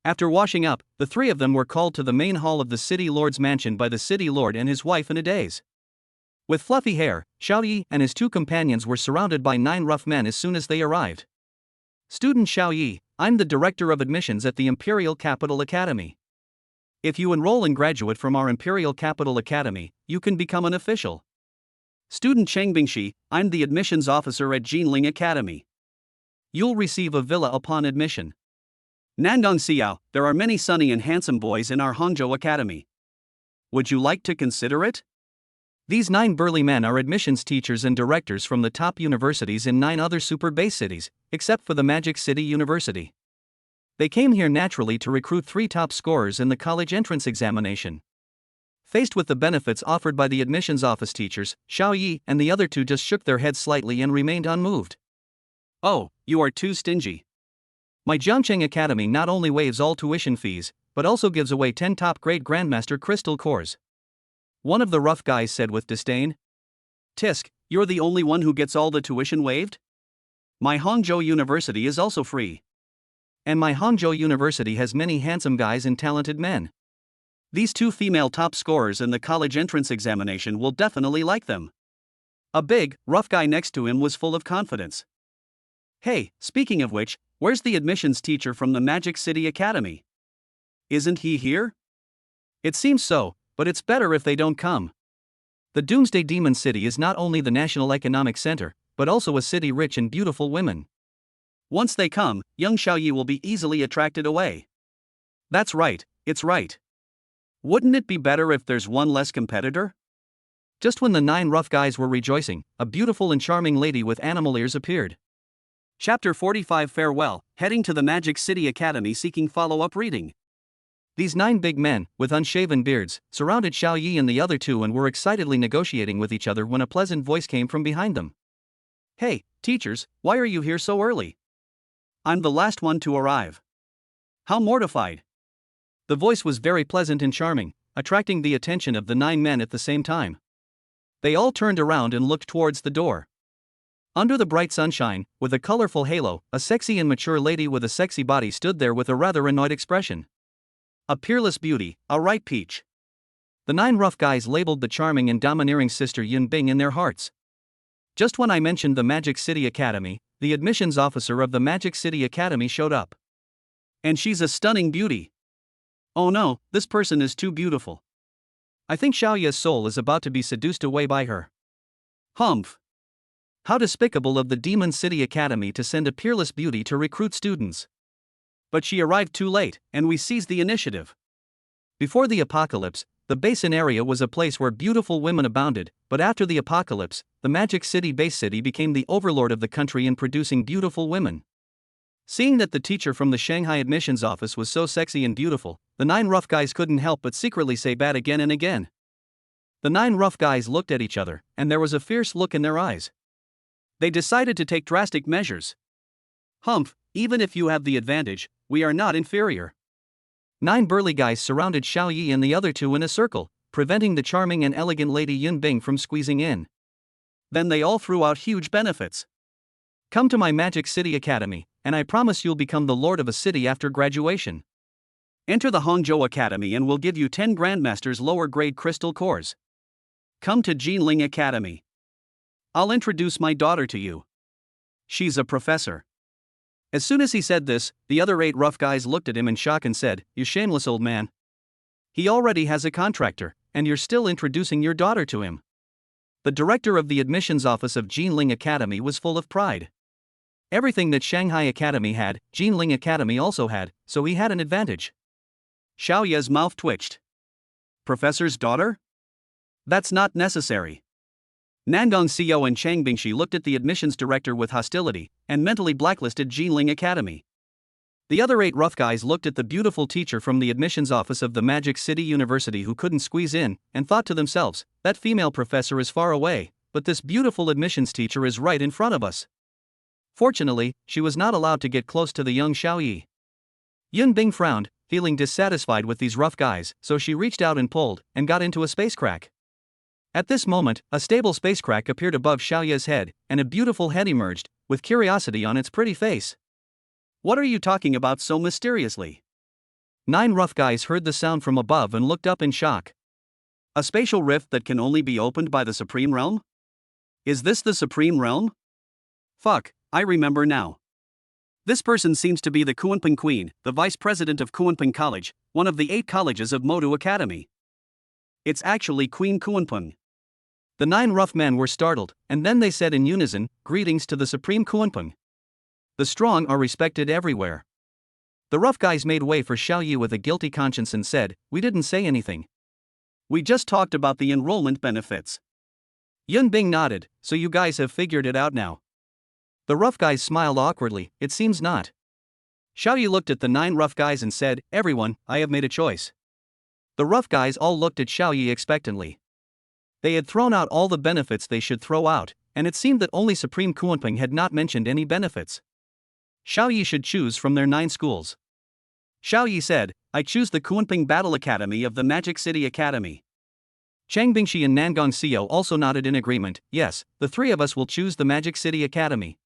After washing up, the 3 of them were called to the main hall of the city lord's mansion by the city lord and his wife in a daze. With fluffy hair, Xiaoyi and his 2 companions were surrounded by 9 rough men as soon as they arrived. Student Xiaoyi, I'm the director of admissions at the Imperial Capital Academy. If you enroll and graduate from our Imperial Capital Academy, you can become an official. Student Cheng Bingxi, I'm the admissions officer at Jinling Academy. You'll receive a villa upon admission. Nandong Xiao, there are many sunny and handsome boys in our Hangzhou Academy. Would you like to consider it? These 9 burly men are admissions teachers and directors from the top universities in 9 other super base cities, except for the Magic City University. They came here naturally to recruit 3 top scorers in the college entrance examination. Faced with the benefits offered by the admissions office teachers, Xiaoyi and the other 2 just shook their heads slightly and remained unmoved. Oh, you are too stingy. My Jiangcheng Academy not only waives all tuition fees, but also gives away 10 top-grade Grandmaster Crystal cores. One of the rough guys said with disdain. Tisk, you're the only one who gets all the tuition waived? My Hangzhou University is also free. And my Hangzhou University has many handsome guys and talented men. These 2 female top scorers in the college entrance examination will definitely like them. A big, rough guy next to him was full of confidence. Hey, speaking of which, where's the admissions teacher from the Magic City Academy? Isn't he here? It seems so, but it's better if they don't come. The Doomsday Demon City is not only the national economic center, but also a city rich in beautiful women. Once they come, young Xiaoyi will be easily attracted away. That's right, it's right. Wouldn't it be better if there's one less competitor? Just when the 9 rough guys were rejoicing, a beautiful and charming lady with animal ears appeared. Chapter 45 Farewell, heading to the Magic City Academy seeking follow-up reading. These 9 big men, with unshaven beards, surrounded Xiaoyi and the other 2 and were excitedly negotiating with each other when a pleasant voice came from behind them. Hey, teachers, why are you here so early? I'm the last one to arrive. How mortified. The voice was very pleasant and charming, attracting the attention of the 9 men at the same time. They all turned around and looked towards the door. Under the bright sunshine, with a colorful halo, a sexy and mature lady with a sexy body stood there with a rather annoyed expression. A peerless beauty, a ripe peach. The 9 rough guys labeled the charming and domineering sister Yun Bing in their hearts. Just when I mentioned the Magic City Academy, the admissions officer of the Magic City Academy showed up. And she's a stunning beauty. Oh no, this person is too beautiful. I think Xiaoya's soul is about to be seduced away by her. Humph. How despicable of the Demon City Academy to send a peerless beauty to recruit students. But she arrived too late, and we seized the initiative. Before the apocalypse, the Basin area was a place where beautiful women abounded, but after the apocalypse, the Magic City Base City became the overlord of the country in producing beautiful women. Seeing that the teacher from the Shanghai admissions office was so sexy and beautiful, the 9 rough guys couldn't help but secretly say bad again and again. The 9 rough guys looked at each other, and there was a fierce look in their eyes. They decided to take drastic measures. Humph, even if you have the advantage, we are not inferior. 9 burly guys surrounded Xiaoyi and the other 2 in a circle, preventing the charming and elegant lady Yun Bing from squeezing in. Then they all threw out huge benefits. Come to my Magic City Academy, and I promise you'll become the lord of a city after graduation. Enter the Hangzhou Academy and we'll give you 10 Grandmasters lower grade crystal cores. Come to Jinling Academy. I'll introduce my daughter to you. She's a professor. As soon as he said this, the other 8 rough guys looked at him in shock and said, You shameless old man. He already has a contractor, and you're still introducing your daughter to him. The director of the admissions office of Jinling Academy was full of pride. Everything that Shanghai Academy had, Jinling Academy also had, so he had an advantage. Xiao Ye's mouth twitched. Professor's daughter? That's not necessary. Nangong Xiao and Chang Bingshi looked at the admissions director with hostility, and mentally blacklisted Jinling Academy. The other 8 rough guys looked at the beautiful teacher from the admissions office of the Magic City University who couldn't squeeze in, and thought to themselves, that female professor is far away, but this beautiful admissions teacher is right in front of us. Fortunately, she was not allowed to get close to the young Xiao Yi. Yun Bing frowned, feeling dissatisfied with these rough guys, so she reached out and pulled, and got into a space crack. At this moment, a stable space crack appeared above Xiao Ye's head, and a beautiful head emerged, with curiosity on its pretty face. What are you talking about so mysteriously? 9 rough guys heard the sound from above and looked up in shock. A spatial rift that can only be opened by the Supreme Realm? Is this the Supreme Realm? Fuck, I remember now. This person seems to be the Kuanping Queen, the vice president of Kuanping College, one of the 8 colleges of Modu Academy. It's actually Queen Kuanping. The 9 rough men were startled, and then they said in unison, "Greetings to the Supreme Kuanping. The strong are respected everywhere." The rough guys made way for Xiao Yi with a guilty conscience and said, "We didn't say anything. We just talked about the enrollment benefits." Yun Bing nodded, "So you guys have figured it out now?" The rough guys smiled awkwardly, "It seems not." Xiao Yi looked at the 9 rough guys and said, "Everyone, I have made a choice." The rough guys all looked at Xiao Yi expectantly. They had thrown out all the benefits they should throw out, and it seemed that only Supreme Kuanping had not mentioned any benefits. Xiao Yi should choose from their 9 schools. Xiao Yi said, "I choose the Kuanping Battle Academy of the Magic City Academy." Chang Bingshi and Nangong Xiao also nodded in agreement, "Yes, the 3 of us will choose the Magic City Academy."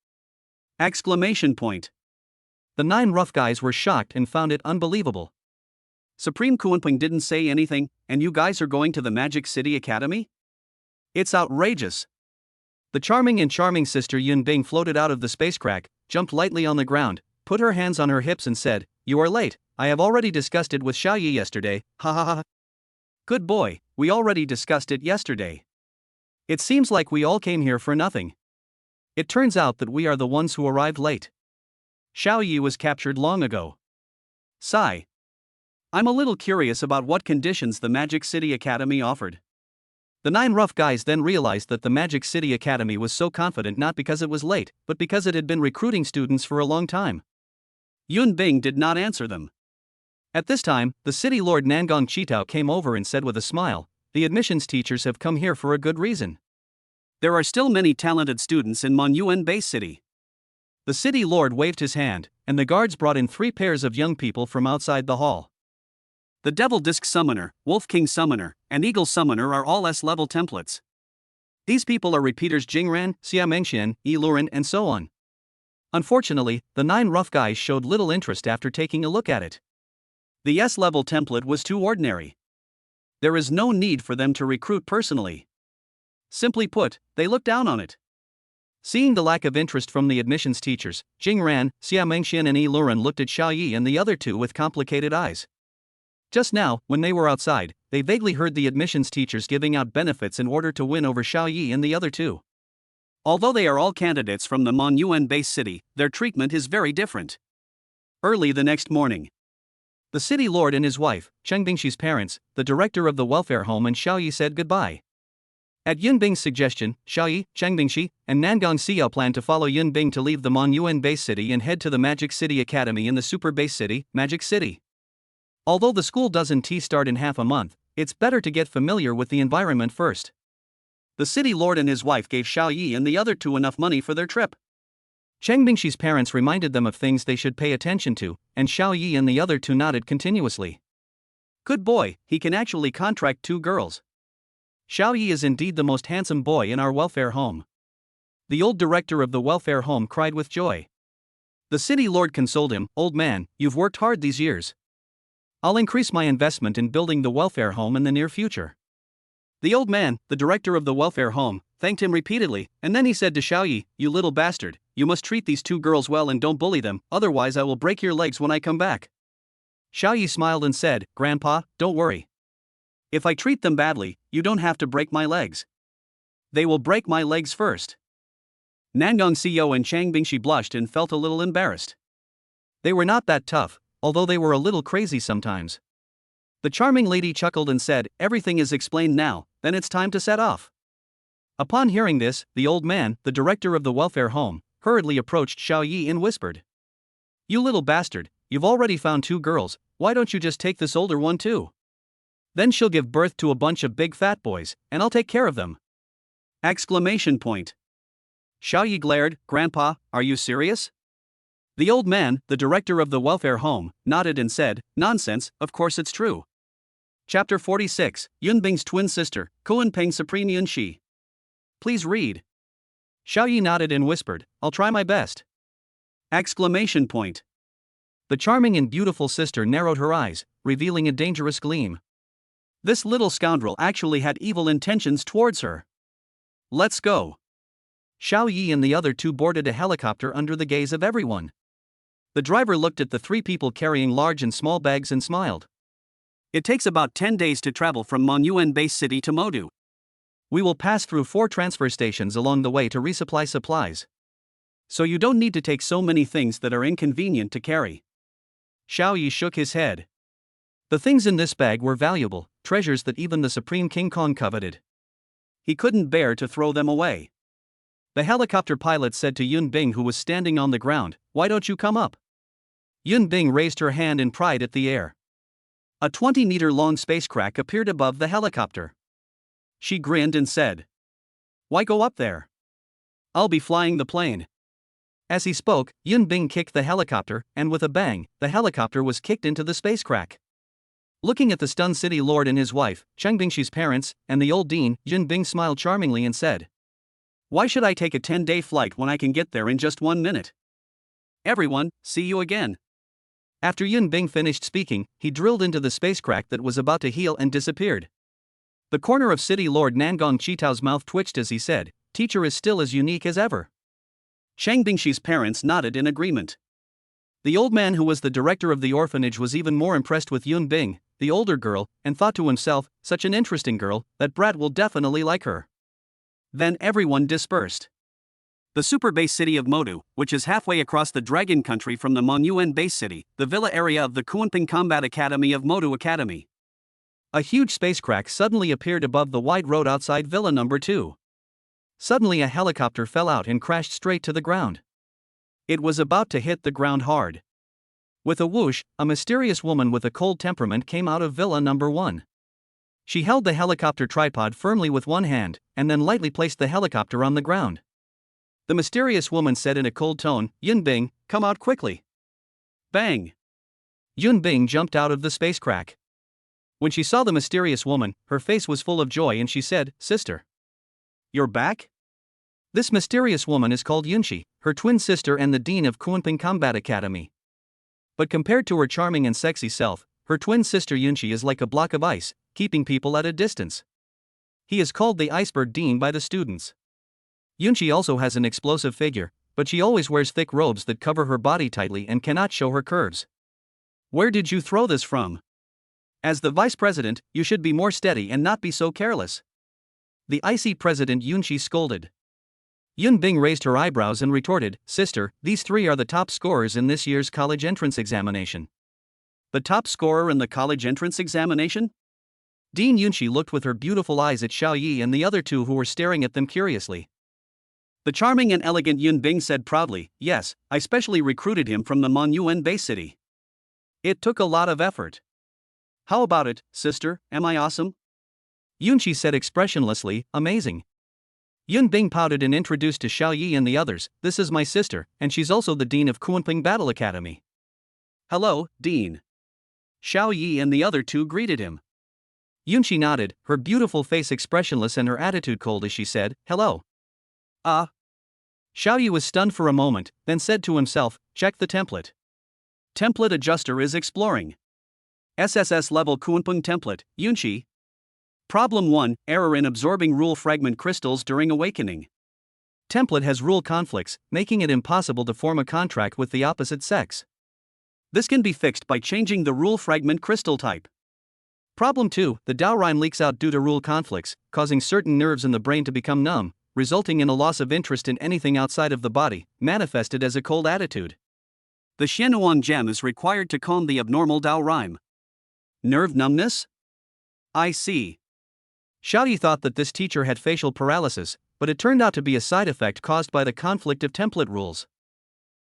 Exclamation point. The 9 rough guys were shocked and found it unbelievable. Supreme Kuanping didn't say anything, and you guys are going to the Magic City Academy? It's outrageous. The charming sister Yun Bing floated out of the space crack, jumped lightly on the ground, put her hands on her hips and said, "You are late, I have already discussed it with Xiao Yi yesterday, ha ha ha." Good boy, we already discussed it yesterday. It seems like we all came here for nothing. It turns out that we are the ones who arrived late. Xiao Yi was captured long ago. Sigh. I'm a little curious about what conditions the Magic City Academy offered. The 9 rough guys then realized that the Magic City Academy was so confident not because it was late, but because it had been recruiting students for a long time. Yun Bing did not answer them. At this time, the city lord Nangong Chitao came over and said with a smile, "The admissions teachers have come here for a good reason. There are still many talented students in Monuan Bay City." The city lord waved his hand, and the guards brought in 3 pairs of young people from outside the hall. The Devil Disc Summoner, Wolf King Summoner, and Eagle Summoner are all S-level templates. These people are repeaters Jingran, Xia Mengxian, Yi Luren, and so on. Unfortunately, the 9 rough guys showed little interest after taking a look at it. The S-level template was too ordinary. There is no need for them to recruit personally. Simply put, they looked down on it. Seeing the lack of interest from the admissions teachers, Jingran, Xia Mengxian and Yi Luren looked at Xiao Yi and the other 2 with complicated eyes. Just now, when they were outside, they vaguely heard the admissions teachers giving out benefits in order to win over Xiao Yi and the other 2. Although they are all candidates from the Monuan Bay City, their treatment is very different. Early the next morning, the city lord and his wife, Cheng Bingshi's parents, the director of the welfare home and Xiao Yi said goodbye. At Yun Bing's suggestion, Xiao Yi, Cheng Bingshi, and Nangong Xiao planned to follow Yun Bing to leave the Monuan Bay City and head to the Magic City Academy in the Super Bay City, Magic City. Although the school doesn't start in half a month, it's better to get familiar with the environment first. The city lord and his wife gave Xiao Yi and the other 2 enough money for their trip. Cheng Bingshi's parents reminded them of things they should pay attention to, and Xiao Yi and the other 2 nodded continuously. Good boy, he can actually contract 2 girls. Xiao Yi is indeed the most handsome boy in our welfare home. The old director of the welfare home cried with joy. The city lord consoled him, "Old man, you've worked hard these years. I'll increase my investment in building the welfare home in the near future." The old man, the director of the welfare home, thanked him repeatedly, and then he said to Xiao Yi, "You little bastard, you must treat these 2 girls well and don't bully them, otherwise I will break your legs when I come back." Xiao Yi smiled and said, "Grandpa, don't worry. If I treat them badly, you don't have to break my legs. They will break my legs first." Nangong CEO and Chang Bingshi blushed and felt a little embarrassed. They were not that tough, although they were a little crazy sometimes. The charming lady chuckled and said, "Everything is explained now, then it's time to set off." Upon hearing this, the old man, the director of the welfare home, hurriedly approached Xiao Yi and whispered, "You little bastard, you've already found 2 girls, why don't you just take this older one too? Then she'll give birth to a bunch of big fat boys, and I'll take care of them." Exclamation point. Xiao Yi glared, "Grandpa, are you serious?" The old man, the director of the welfare home, nodded and said, "Nonsense, of course it's true." Chapter 46, Yunbing's twin sister, Kuanping Supreme Yunxi. Please read. Xiao Yi nodded and whispered, "I'll try my best." Exclamation point. The charming and beautiful sister narrowed her eyes, revealing a dangerous gleam. This little scoundrel actually had evil intentions towards her. Let's go. Xiao Yi and the other 2 boarded a helicopter under the gaze of everyone. The driver looked at the 3 people carrying large and small bags and smiled. It takes about 10 days to travel from Monyuan base city to Modu. We will pass through 4 transfer stations along the way to resupply supplies. So you don't need to take so many things that are inconvenient to carry. Xiao Yi shook his head. The things in this bag were valuable, treasures that even the Supreme King Kong coveted. He couldn't bear to throw them away. The helicopter pilot said to Yun Bing, who was standing on the ground, "Why don't you come up?" Yun Bing raised her hand and pried at the air. A 20-meter-long spacecraft appeared above the helicopter. She grinned and said, "Why go up there? I'll be flying the plane." As he spoke, Yun Bing kicked the helicopter, and with a bang, the helicopter was kicked into the spacecraft. Looking at the stunned city lord and his wife, Cheng Bingshi's parents, and the old dean, Yun Bing smiled charmingly and said, "Why should I take a 10-day flight when I can get there in just 1 minute? Everyone, see you again." After Yun Bing finished speaking, he drilled into the spacecraft that was about to heal and disappeared. The corner of City Lord Nangong Chitao's mouth twitched as he said, "Teacher is still as unique as ever." Cheng Bingshi's parents nodded in agreement. The old man, who was the director of the orphanage, was even more impressed with Yun Bing, the older girl, and thought to himself, "Such an interesting girl, that brat will definitely like her." Then everyone dispersed. The super base city of Modu, which is halfway across the Dragon Country from the Monyuan base city, the villa area of the Kuanping Combat Academy of Modu Academy. A huge spacecraft suddenly appeared above the wide road outside Villa Number 2. Suddenly a helicopter fell out and crashed straight to the ground. It was about to hit the ground hard. With a whoosh, a mysterious woman with a cold temperament came out of Villa Number 1. She held the helicopter tripod firmly with one hand, and then lightly placed the helicopter on the ground. The mysterious woman said in a cold tone, "Yun Bing, come out quickly." Bang! Yun Bing jumped out of the spacecraft. When she saw the mysterious woman, her face was full of joy and she said, "Sister, you're back?" This mysterious woman is called Yunxi, her twin sister and the dean of Kuanping Combat Academy. But compared to her charming and sexy self, her twin sister Yunxi is like a block of ice, keeping people at a distance. He is called the Iceberg Dean by the students. Yunxi also has an explosive figure, but she always wears thick robes that cover her body tightly and cannot show her curves. Where did you throw this from? As the vice president, you should be more steady and not be so careless. The icy president Yunxi scolded. Yun Bing raised her eyebrows and retorted, "Sister, these 3 are the top scorers in this year's college entrance examination." The top scorer in the college entrance examination? Dean Yunxi looked with her beautiful eyes at Xiao Yi and the other 2 who were staring at them curiously. The charming and elegant Yun Bing said proudly, "Yes, I specially recruited him from the Monyuan base city. It took a lot of effort. How about it, sister, am I awesome?" Yunxi said expressionlessly, "Amazing." Yun Bing pouted and introduced to Xiao Yi and the others, "This is my sister, and she's also the dean of Kuanping Battle Academy." "Hello, Dean." Xiao Yi and the other 2 greeted him. Yunxi nodded, her beautiful face expressionless and her attitude cold as she said, "Hello." Xiao Yi was stunned for a moment, then said to himself, "Check the template." Template adjuster is exploring. SSS-level Kuanping template, Yunxi. Problem 1, error in absorbing rule fragment crystals during awakening. Template has rule conflicts, making it impossible to form a contract with the opposite sex. This can be fixed by changing the rule fragment crystal type. Problem 2, the Daorime leaks out due to rule conflicts, causing certain nerves in the brain to become numb, resulting in a loss of interest in anything outside of the body, manifested as a cold attitude. The Xianyuan gem is required to calm the abnormal Dao rhyme. Nerve numbness? I see. Xiaoyi thought that this teacher had facial paralysis, but it turned out to be a side effect caused by the conflict of template rules.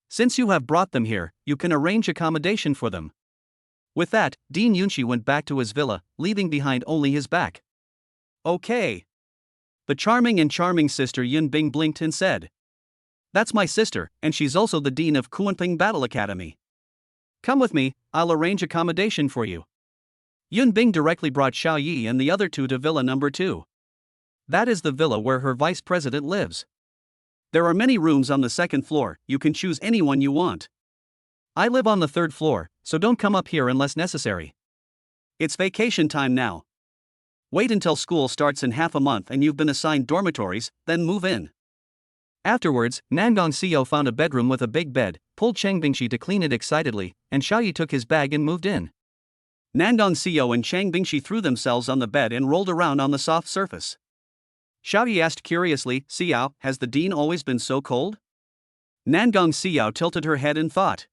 Since you have brought them here, you can arrange accommodation for them. With that, Dean Yunxi went back to his villa, leaving behind only his back. Okay. The charming sister Yun Bing blinked and said, "That's my sister, and she's also the dean of Kunping Battle Academy. Come with me, I'll arrange accommodation for you." Yun Bing directly brought Xiao Yi and the other two to Villa number 2. That is the villa where her vice president lives. There are many rooms on the second floor, you can choose any one you want. I live on the third floor, so don't come up here unless necessary. It's vacation time now. Wait until school starts in half a month and you've been assigned dormitories, then move in. Afterwards, Nangong Xiao found a bedroom with a big bed, pulled Cheng Bingxi to clean it excitedly, and Xiaoyi took his bag and moved in. Nangong Xiao and Cheng Bingxi threw themselves on the bed and rolled around on the soft surface. Xiaoyi asked curiously, "Xiao, has the dean always been so cold?" Nangong Xiao tilted her head and thought.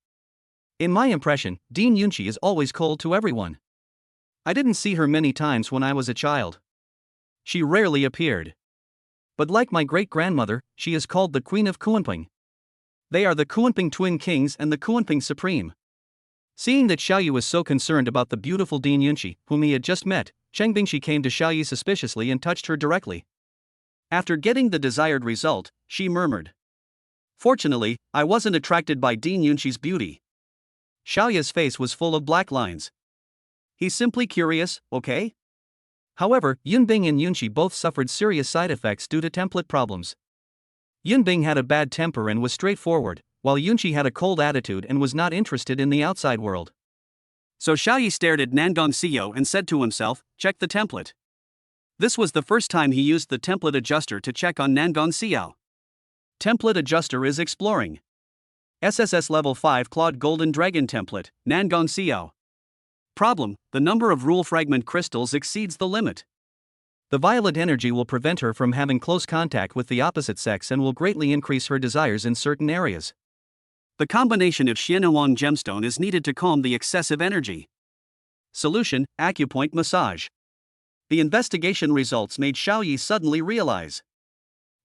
In my impression, Dean Yunxi is always cold to everyone. I didn't see her many times when I was a child. She rarely appeared. But like my great-grandmother, she is called the Queen of Kunping. They are the Kunping Twin Kings and the Kunping Supreme. Seeing that Xiaoyi was so concerned about the beautiful Dean Yunxi, whom he had just met, Cheng Bingxi came to Xiaoyi suspiciously and touched her directly. After getting the desired result, she murmured, "Fortunately, I wasn't attracted by Dean Yunxi's beauty." Xiaoyi's face was full of black lines. He's simply curious, okay? However, Yunbing and Yunxi both suffered serious side effects due to template problems. Yunbing had a bad temper and was straightforward, while Yunxi had a cold attitude and was not interested in the outside world. So Xiaoyi stared at Nangong Xiao and said to himself, "Check the template." This was the first time he used the template adjuster to check on Nangong Xiao. Template adjuster is exploring. SSS-level 5 Claude Golden Dragon template, Nangong Xiao. Problem: the number of rule fragment crystals exceeds the limit. The violet energy will prevent her from having close contact with the opposite sex and will greatly increase her desires in certain areas. The combination of Xianyuan gemstone is needed to calm the excessive energy. Solution: acupoint massage. The investigation results made Xiaoyi suddenly realize.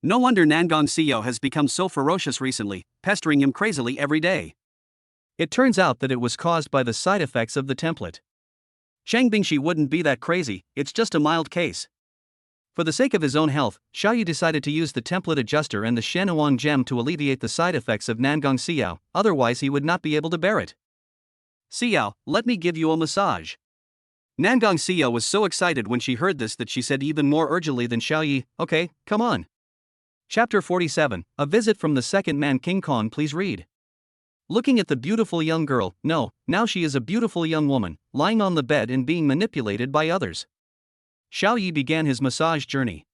No wonder Nangong Xiao has become so ferocious recently, pestering him crazily every day. It turns out that it was caused by the side effects of the template. Cheng Bingxi wouldn't be that crazy, it's just a mild case. For the sake of his own health, Xiaoyi decided to use the template adjuster and the Xianyuan gem to alleviate the side effects of Nangong Xiao, otherwise he would not be able to bear it. "Xiao, let me give you a massage." Nangong Xiao was so excited when she heard this that she said even more urgently than Xiaoyi, "Okay, come on." Chapter 47, A Visit from the Second Man. King Kong, please read. Looking at the beautiful young girl, now she is a beautiful young woman, lying on the bed and being manipulated by others. Xiaoyi began his massage journey.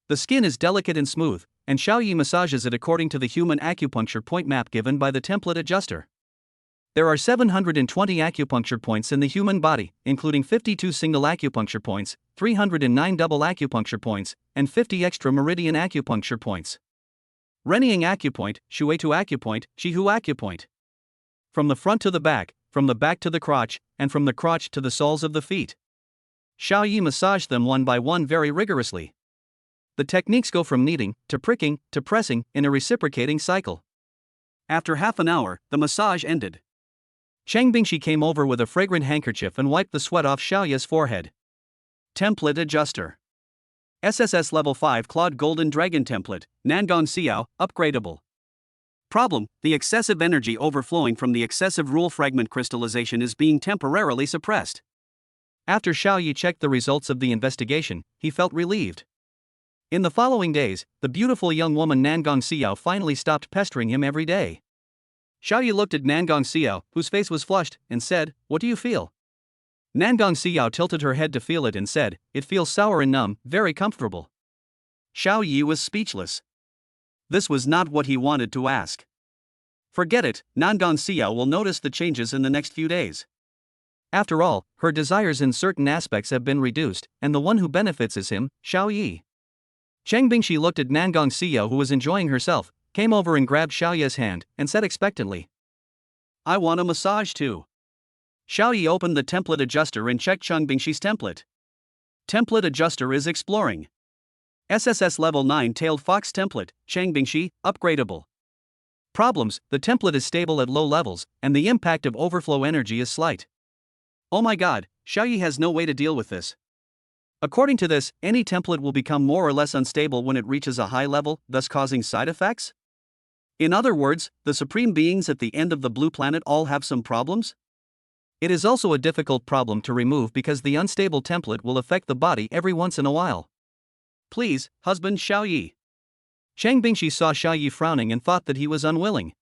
The skin is delicate and smooth, and Xiaoyi massages it according to the human acupuncture point map given by the template adjuster. There are 720 acupuncture points in the human body, including 52 single acupuncture points, 309 double acupuncture points, and 50 extra meridian acupuncture points. Renying acupoint, Shuetu acupoint, Chihu acupoint. From the front to the back, from the back to the crotch, and from the crotch to the soles of the feet. Xiaoyi massaged them one by one very rigorously. The techniques go from kneading, to pricking, to pressing, in a reciprocating cycle. After half an hour, the massage ended. Cheng Bingxi came over with a fragrant handkerchief and wiped the sweat off Xiaoyi's forehead. Template adjuster. SSS-level 5 Claude Golden Dragon template, Nangong Xiao, upgradable. Problem: the excessive energy overflowing from the excessive rule fragment crystallization is being temporarily suppressed. After Xiaoyi checked the results of the investigation, he felt relieved. In the following days, the beautiful young woman Nangong Xiao finally stopped pestering him every day. Xiaoyi looked at Nangong Xiao, whose face was flushed, and said, "What do you feel?" Nangong Xiao tilted her head to feel it and said, "It feels sour and numb, very comfortable." Xiaoyi was speechless. This was not what he wanted to ask. Forget it, Nangong Xiao will notice the changes in the next few days. After all, her desires in certain aspects have been reduced, and the one who benefits is him, Xiaoyi. Chang Bingshi looked at Nangong Xiao, who was enjoying herself, came over and grabbed Xiaoye's hand, and said expectantly, "I want a massage too." Xiaoye opened the template adjuster and checked Chang Bingshi's template. Template adjuster is exploring. SSS level 9 tailed fox template, Chang Bingshi, upgradable. Problems: the template is stable at low levels, and the impact of overflow energy is slight. Oh my god, Xiaoye has no way to deal with this. According to this, any template will become more or less unstable when it reaches a high level, thus causing side effects? In other words, the supreme beings at the end of the blue planet all have some problems? It is also a difficult problem to remove because the unstable template will affect the body every once in a while. Please, husband Xiaoye. Chang Bingshi saw Xiaoye frowning and thought that he was unwilling.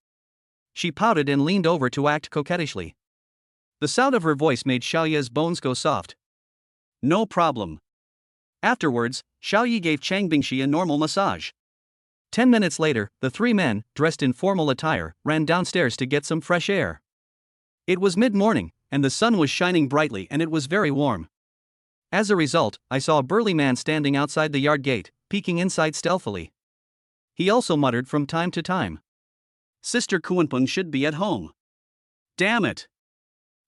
She pouted and leaned over to act coquettishly. The sound of her voice made Xiaoye's bones go soft. No problem. Afterwards, Xiaoye gave Chang Bingshi a normal massage. 10 minutes later, the three men, dressed in formal attire, ran downstairs to get some fresh air. It was mid-morning, and the sun was shining brightly and it was very warm. As a result, I saw a burly man standing outside the yard gate, peeking inside stealthily. He also muttered from time to time, "Sister Kuanpeng should be at home. Damn it!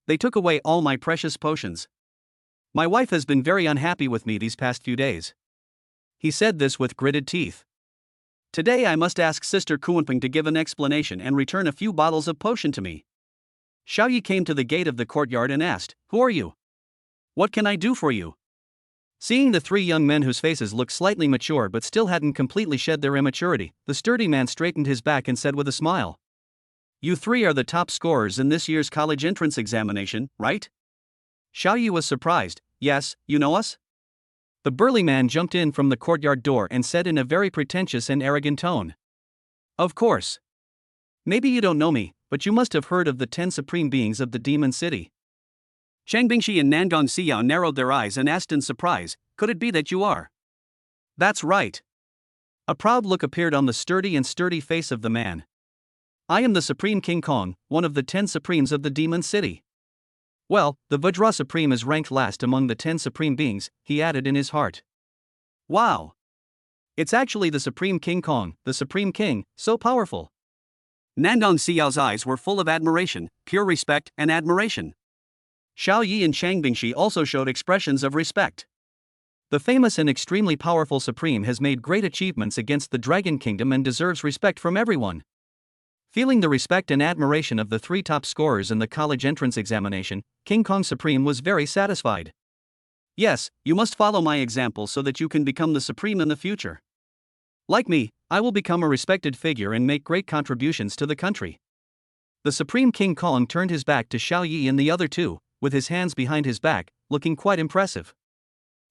They took away all my precious potions. My wife has been very unhappy with me these past few days." He said this with gritted teeth. "Today I must ask Sister Kuanpeng to give an explanation and return a few bottles of potion to me." Xiaoye came to the gate of the courtyard and asked, "Who are you? What can I do for you?" Seeing the three young men whose faces looked slightly mature but still hadn't completely shed their immaturity, the sturdy man straightened his back and said with a smile, "You three are the top scorers in this year's college entrance examination, right?" Xiaoye was surprised. "Yes, you know us?" The burly man jumped in from the courtyard door and said in a very pretentious and arrogant tone, "Of course. Maybe you don't know me, but you must have heard of the 10 supreme beings of the demon city." Chang Bingshi and Nangong Xiao narrowed their eyes and asked in surprise, "Could it be that you are?" "That's right." A proud look appeared on the sturdy face of the man. "I am the Supreme King Kong, one of the 10 supremes of the demon city." "Well, the Vajra Supreme is ranked last among the 10 supreme beings," he added in his heart. "Wow! It's actually the Supreme King Kong, the Supreme King, so powerful." Nangong Xiao's eyes were full of admiration, pure respect and admiration. Xiaoye and Chang Bingshi also showed expressions of respect. The famous and extremely powerful Supreme has made great achievements against the Dragon Kingdom and deserves respect from everyone. Feeling the respect and admiration of the three top scorers in the college entrance examination, King Kong Supreme was very satisfied. "Yes, you must follow my example so that you can become the Supreme in the future. Like me, I will become a respected figure and make great contributions to the country." The Supreme King Kong turned his back to Xiaoye and the other two, with his hands behind his back, looking quite impressive.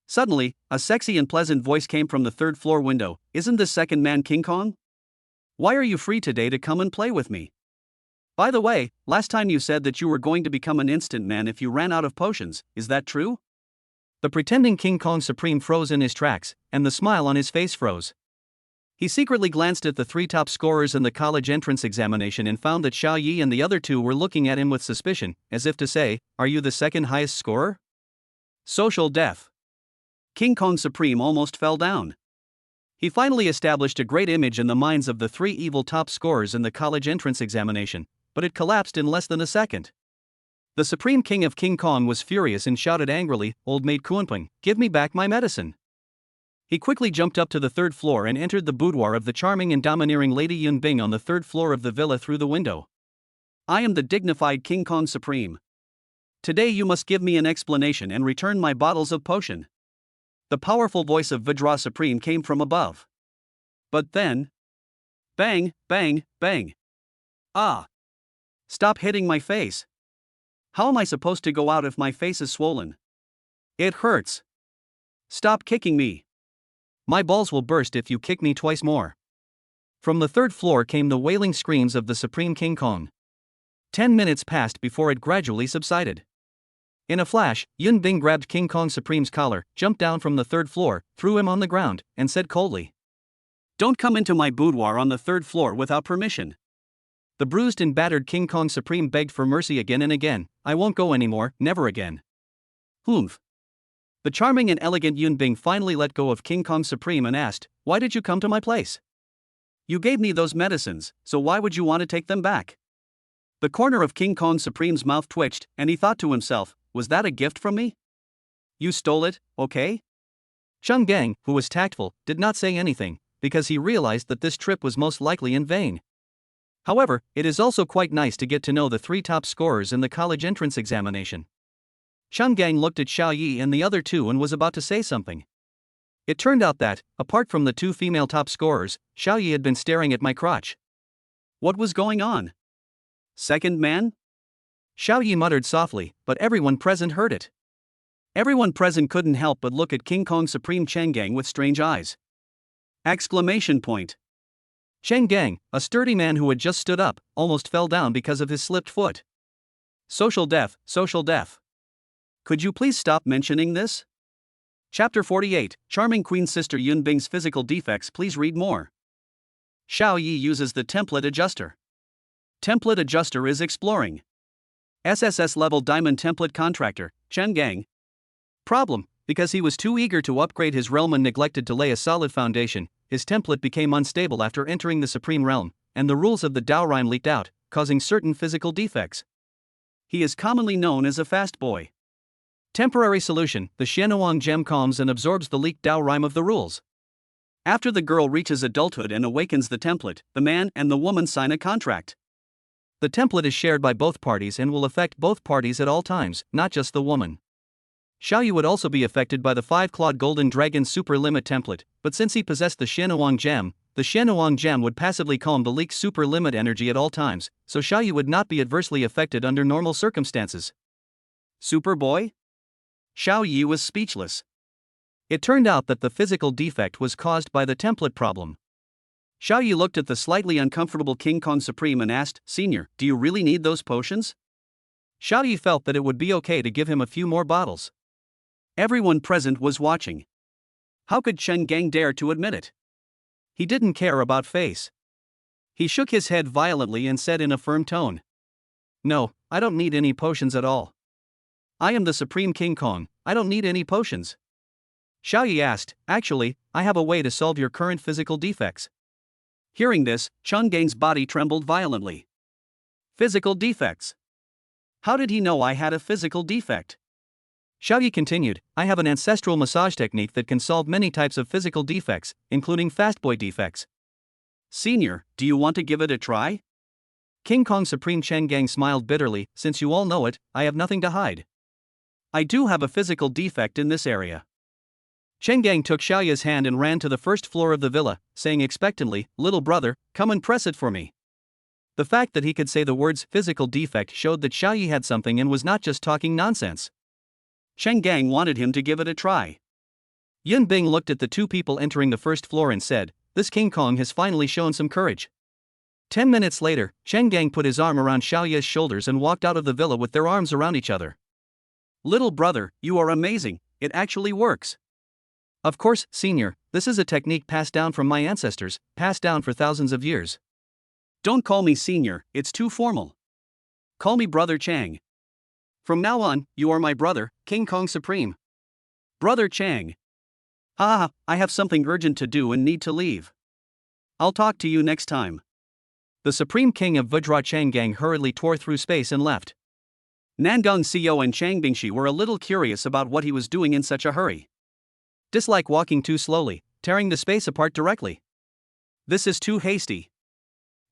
Suddenly, a sexy and pleasant voice came from the third-floor window. "Isn't this second man King Kong? Why are you free today to come and play with me? By the way, last time you said that you were going to become an instant man if you ran out of potions, is that true?" The pretending King Kong Supreme froze in his tracks, and the smile on his face froze. He secretly glanced at the three top scorers in the college entrance examination and found that Xiaoye and the other two were looking at him with suspicion, as if to say, "Are you the second highest scorer?" Social death. King Kong Supreme almost fell down. He finally established a great image in the minds of the three evil top scorers in the college entrance examination, but it collapsed in less than a second. The Supreme King of King Kong was furious and shouted angrily, "Old maid Kuanpeng, give me back my medicine." He quickly jumped up to the third floor and entered the boudoir of the charming and domineering Lady Yun Bing on the third floor of the villa through the window. "I am the dignified King Kong Supreme. Today you must give me an explanation and return my bottles of potion." The powerful voice of Vajra Supreme came from above. But then, bang, bang, bang. "Ah! Stop hitting my face. How am I supposed to go out if my face is swollen? It hurts. Stop kicking me. My balls will burst if you kick me twice more." From the third floor came the wailing screams of the Supreme King Kong. 10 minutes passed before it gradually subsided. In a flash, Yun Bing grabbed King Kong Supreme's collar, jumped down from the third floor, threw him on the ground, and said coldly, "Don't come into my boudoir on the third floor without permission." The bruised and battered King Kong Supreme begged for mercy again and again. "I won't go anymore, never again." "Humph." The charming and elegant Yun Bing finally let go of King Kong Supreme and asked, Why did you come to my place? You gave me those medicines, so why would you want to take them back? The corner of King Kong Supreme's mouth twitched, and he thought to himself, was that a gift from me? You stole it, okay? Cheng Gang, who was tactful, did not say anything, because he realized that this trip was most likely in vain. However, it is also quite nice to get to know the 3 top scorers in the college entrance examination. Cheng Gang looked at Xiao Yi and the other 2 and was about to say something. It turned out that, apart from the 2 female top scorers, Xiao Yi had been staring at my crotch. What was going on? Second man? Xiao Yi muttered softly, but everyone present heard it. Everyone present couldn't help but look at King Kong Supreme Cheng Gang with strange eyes. Exclamation point. Cheng Gang, a sturdy man who had just stood up, almost fell down because of his slipped foot. Social death, social death. Could you please stop mentioning this? Chapter 48, Charming Queen Sister Yun Bing's Physical Defects. Please read more. Xiao Yi uses the template adjuster. Template adjuster is exploring. SSS-level diamond template contractor, Cheng Gang. Problem, because he was too eager to upgrade his realm and neglected to lay a solid foundation, his template became unstable after entering the Supreme Realm, and the rules of the Dao Rhyme leaked out, causing certain physical defects. He is commonly known as a fast boy. Temporary solution, the Xianuang gem calms and absorbs the leaked Dao Rhyme of the rules. After the girl reaches adulthood and awakens the template, the man and the woman sign a contract. The template is shared by both parties and will affect both parties at all times, not just the woman. Xiao Yi would also be affected by the 5-clawed golden dragon super limit template, but since he possessed the Xianuang gem would passively calm the leaked super limit energy at all times, so Xiao Yi would not be adversely affected under normal circumstances. Superboy? Xiao Yi was speechless. It turned out that the physical defect was caused by the template problem. Xiao Yi looked at the slightly uncomfortable King Kong Supreme and asked, Senior, do you really need those potions? Xiao Yi felt that it would be okay to give him a few more bottles. Everyone present was watching. How could Cheng Gang dare to admit it? He didn't care about face. He shook his head violently and said in a firm tone, No, I don't need any potions at all. I am the Supreme King Kong, I don't need any potions. Xiao Yi asked, Actually, I have a way to solve your current physical defects. Hearing this, Cheng Gang's body trembled violently. Physical defects. How did he know I had a physical defect? Xiao Yi continued, I have an ancestral massage technique that can solve many types of physical defects, including fastboy defects. Senior, do you want to give it a try? King Kong Supreme Cheng Gang smiled bitterly, since you all know it, I have nothing to hide. I do have a physical defect in this area. Cheng Gang took Xiao Yi's hand and ran to the first floor of the villa, saying expectantly, Little brother, come and press it for me. The fact that he could say the words physical defect showed that Xiao Yi had something and was not just talking nonsense. Cheng Gang wanted him to give it a try. Yun Bing looked at the 2 people entering the first floor and said, This King Kong has finally shown some courage. 10 minutes later, Cheng Gang put his arm around Xiao Yi's shoulders and walked out of the villa with their arms around each other. Little brother, you are amazing, it actually works. Of course, Senior, this is a technique passed down from my ancestors, passed down for thousands of years. Don't call me Senior, it's too formal. Call me Brother Chang. From now on, you are my brother, King Kong Supreme. Brother Chang. I have something urgent to do and need to leave. I'll talk to you next time. The Supreme King of Vajra Cheng Gang hurriedly tore through space and left. Nangang Xiao and Chang Bingshi were a little curious about what he was doing in such a hurry. Dislike walking too slowly, tearing the space apart directly. This is too hasty.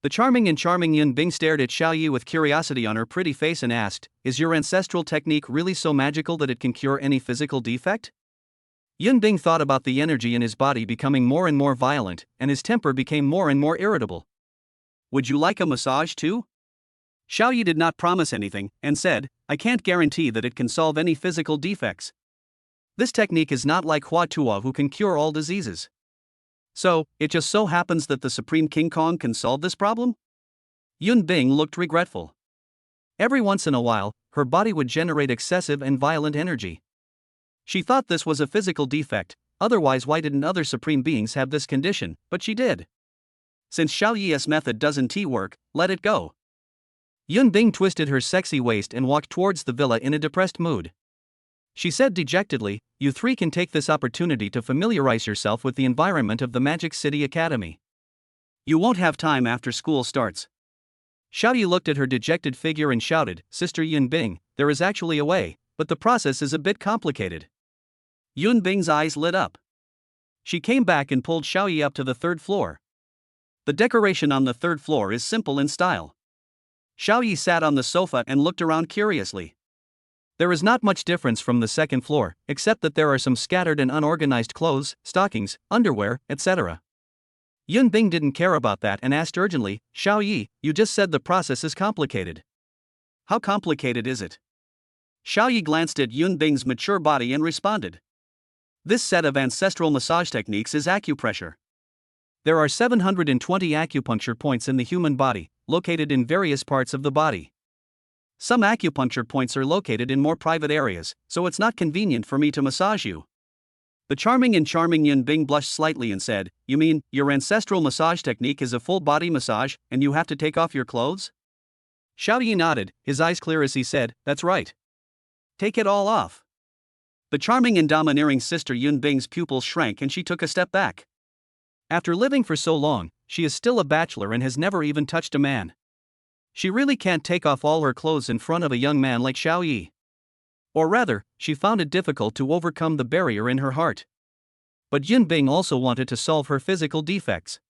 The charming Yun Bing stared at Xiao Yi with curiosity on her pretty face and asked, Is your ancestral technique really so magical that it can cure any physical defect? Yun Bing thought about the energy in his body becoming more and more violent, and his temper became more and more irritable. Would you like a massage too? Xiao Yi did not promise anything, and said, I can't guarantee that it can solve any physical defects. This technique is not like Hua Tuo who can cure all diseases. So, it just so happens that the Supreme King Kong can solve this problem? Yun Bing looked regretful. Every once in a while, her body would generate excessive and violent energy. She thought this was a physical defect, otherwise why didn't other supreme beings have this condition, but she did. Since Xiao Yi's method doesn't work, let it go. Yun Bing twisted her sexy waist and walked towards the villa in a depressed mood. She said dejectedly, "You three can take this opportunity to familiarize yourself with the environment of the Magic City Academy. You won't have time after school starts." Xiaoyi looked at her dejected figure and shouted, "Sister Yunbing, there is actually a way, but the process is a bit complicated." Yunbing's eyes lit up. She came back and pulled Xiaoyi up to the third floor. The decoration on the third floor is simple in style. Xiaoyi sat on the sofa and looked around curiously. There is not much difference from the second floor, except that there are some scattered and unorganized clothes, stockings, underwear, etc. Yunbing didn't care about that and asked urgently, "Xiaoyi, you just said the process is complicated. How complicated is it?" Xiaoyi glanced at Yunbing's mature body and responded, "This set of ancestral massage techniques is acupressure. There are 720 acupuncture points in the human body, located in various parts of the body. Some acupuncture points are located in more private areas, so it's not convenient for me to massage you." The charming Yunbing blushed slightly and said, "You mean, your ancestral massage technique is a full body massage, and you have to take off your clothes?" Xiaoyi nodded, his eyes clear as he said, "That's right. Take it all off." The charming and domineering sister Yunbing's pupils shrank and she took a step back. After living for so long, she is still a bachelor and has never even touched a man. She really can't take off all her clothes in front of a young man like Xiaoyi. Or rather, she found it difficult to overcome the barrier in her heart. But Yunbing also wanted to solve her physical defects.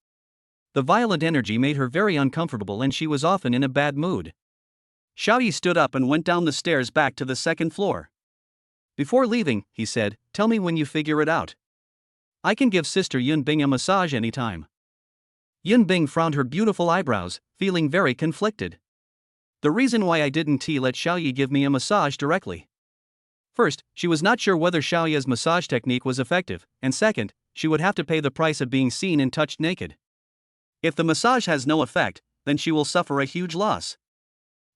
The violent energy made her very uncomfortable and she was often in a bad mood. Xiaoyi stood up and went down the stairs back to the second floor. Before leaving, he said, "Tell me when you figure it out. I can give Sister Yunbing a massage anytime." Yunbing frowned her beautiful eyebrows, feeling very conflicted. The reason why I didn't let Xiaoyi give me a massage directly. First, she was not sure whether Xiaoyi's massage technique was effective, and second, she would have to pay the price of being seen and touched naked. If the massage has no effect, then she will suffer a huge loss.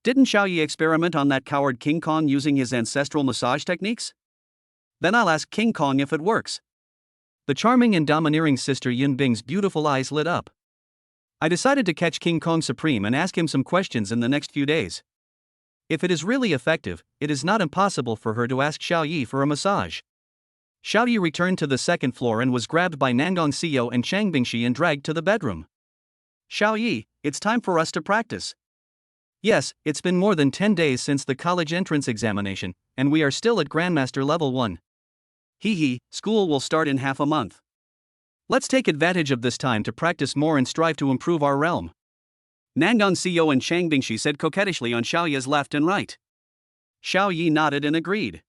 Didn't Xiaoyi experiment on that coward King Kong using his ancestral massage techniques? Then I'll ask King Kong if it works. The charming and domineering sister Yunbing's beautiful eyes lit up. I decided to catch King Kong Supreme and ask him some questions in the next few days. If it is really effective, it is not impossible for her to ask Xiaoyi for a massage. Xiaoyi returned to the second floor and was grabbed by Nangong Xiao and Chang Bingxi and dragged to the bedroom. "Xiaoyi, it's time for us to practice." "Yes, it's been more than 10 days since the college entrance examination, and we are still at Grandmaster Level 1. Hee, school will start in half a month. Let's take advantage of this time to practice more and strive to improve our realm." Nangong Xiao and Chang Bingxi said coquettishly on Xiaoyi's left and right. Xiaoyi nodded and agreed.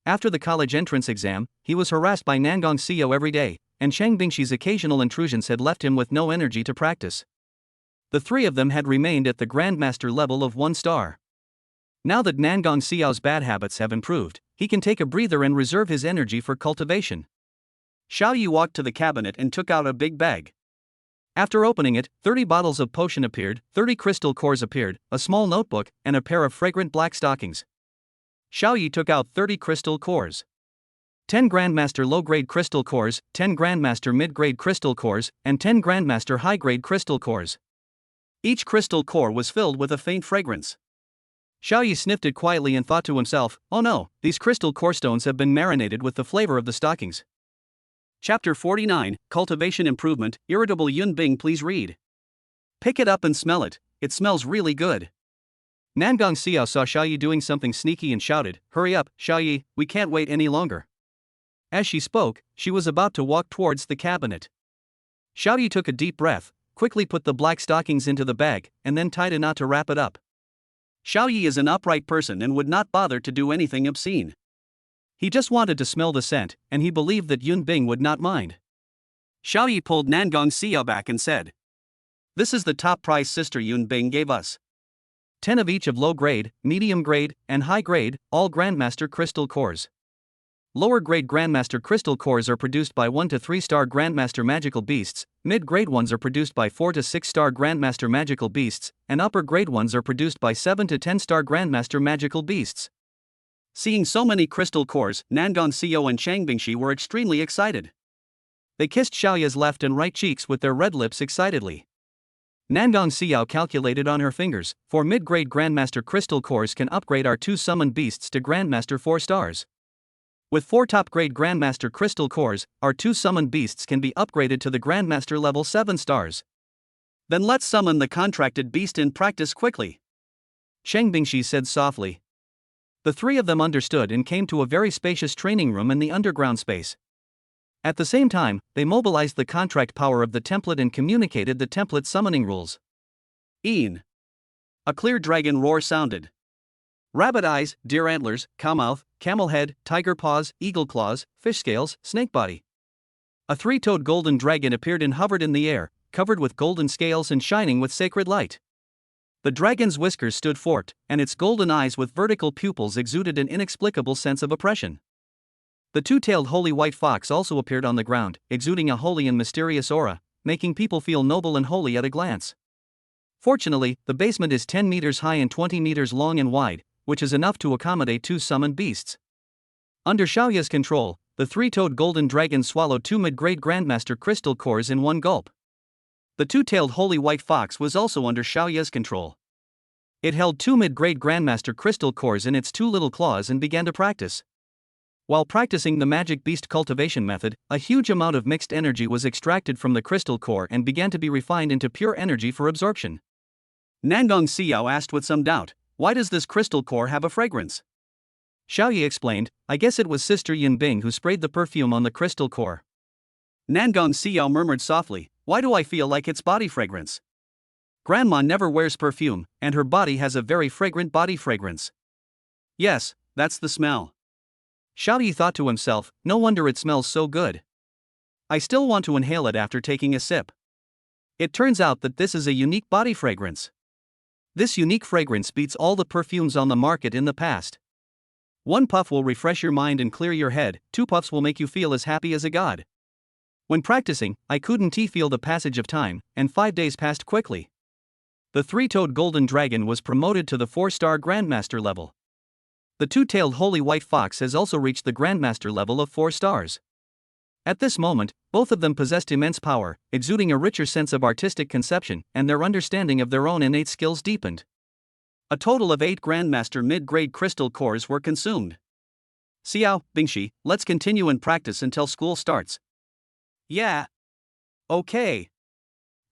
After the college entrance exam, he was harassed by Nangong Xiao every day, and Chang Bingxi's occasional intrusions had left him with no energy to practice. The three of them had remained at the Grandmaster level of 1 star. Now that Nangong Xiao's bad habits have improved, he can take a breather and reserve his energy for cultivation. Xiaoyi walked to the cabinet and took out a big bag. After opening it, 30 bottles of potion appeared, 30 crystal cores appeared, a small notebook, and a pair of fragrant black stockings. Xiaoyi took out 30 crystal cores. 10 Grandmaster low-grade crystal cores, 10 Grandmaster mid-grade crystal cores, and 10 Grandmaster high-grade crystal cores. Each crystal core was filled with a faint fragrance. Xiaoyi sniffed it quietly and thought to himself, "Oh no, these crystal core stones have been marinated with the flavor of the stockings." Chapter 49, Cultivation Improvement. Irritable Yunbing, please read. Pick it up and smell it, it smells really good. Nangong Xiao saw Xiaoyi doing something sneaky and shouted, "Hurry up, Xiaoyi, we can't wait any longer." As she spoke, she was about to walk towards the cabinet. Xiaoyi took a deep breath, quickly put the black stockings into the bag, and then tied a knot to wrap it up. Xiaoyi is an upright person and would not bother to do anything obscene. He just wanted to smell the scent, and he believed that Yunbing would not mind. Xiaoyi pulled Nangong Xiao back and said, "This is the top prize Sister Yunbing gave us. 10 of each of low grade, medium grade, and high grade, all Grandmaster crystal cores. Lower grade Grandmaster crystal cores are produced by 1 to 3 star Grandmaster magical beasts, mid grade ones are produced by 4 to 6 star Grandmaster magical beasts, and upper grade ones are produced by 7 to 10 star Grandmaster magical beasts." Seeing so many crystal cores, Nangong Xiao and Chang Bingxi were extremely excited. They kissed Xiaoyi's left and right cheeks with their red lips excitedly. Nangong Xiao calculated on her fingers, 4 mid-grade Grandmaster crystal cores can upgrade our 2 summoned beasts to Grandmaster 4 stars. With 4 top-grade Grandmaster Crystal Cores, our 2 summoned beasts can be upgraded to the Grandmaster level 7 stars. Then let's summon the contracted beast in practice quickly, Sheng Bingxi said softly. The 3 of them understood and came to a very spacious training room in the underground space. At the same time, they mobilized the contract power of the template and communicated the template summoning rules. Een. A clear dragon roar sounded. Rabbit eyes, deer antlers, cow mouth, camel head, tiger paws, eagle claws, fish scales, snake body. A 3-toed golden dragon appeared and hovered in the air, covered with golden scales and shining with sacred light. The dragon's whiskers stood forked, and its golden eyes with vertical pupils exuded an inexplicable sense of oppression. The 2-tailed holy white fox also appeared on the ground, exuding a holy and mysterious aura, making people feel noble and holy at a glance. Fortunately, the basement is 10 meters high and 20 meters long and wide, which is enough to accommodate 2 summoned beasts. Under Xiaoya's control, the 3-toed golden dragon swallowed 2 mid-grade Grandmaster Crystal Cores in one gulp. The 2-tailed holy white fox was also under Xiaoya's control. It held 2 mid-grade Grandmaster Crystal Cores in its 2 little claws and began to practice. While practicing the magic beast cultivation method, a huge amount of mixed energy was extracted from the crystal core and began to be refined into pure energy for absorption. Nangong Xiao asked with some doubt, "Why does this crystal core have a fragrance?" Xiaoyi explained, "I guess it was Sister Yinbing who sprayed the perfume on the crystal core." Nangong Xiao murmured softly, "Why do I feel like it's body fragrance? Grandma never wears perfume, and her body has a very fragrant body fragrance." "Yes, that's the smell." Xiaoyi thought to himself, "No wonder it smells so good. I still want to inhale it after taking a sip." It turns out that this is a unique body fragrance. This unique fragrance beats all the perfumes on the market in the past. 1 puff will refresh your mind and clear your head, 2 puffs will make you feel as happy as a god. When practicing, I couldn't feel the passage of time, and 5 days passed quickly. The 3-toed golden dragon was promoted to the 4-star Grandmaster level. The 2-tailed holy white fox has also reached the Grandmaster level of 4 stars. At this moment, both of them possessed immense power, exuding a richer sense of artistic conception, and their understanding of their own innate skills deepened. A total of 8 Grandmaster mid-grade crystal cores were consumed. "Xiao, Bingxi, let's continue and practice until school starts." "Yeah. Okay."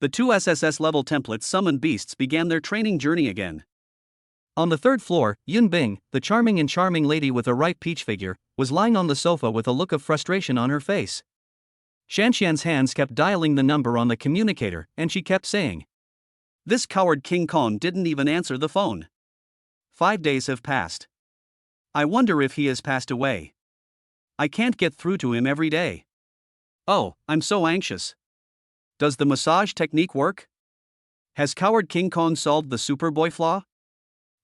The 2 SSS-level templates summoned beasts began their training journey again. On the 3rd floor, Yunbing, the charming lady with a ripe peach figure, was lying on the sofa with a look of frustration on her face. Shanxian's hands kept dialing the number on the communicator, and she kept saying, "This coward King Kong didn't even answer the phone. 5 days have passed. I wonder if he has passed away. I can't get through to him every day. Oh, I'm so anxious. Does the massage technique work? Has coward King Kong solved the Superboy flaw?"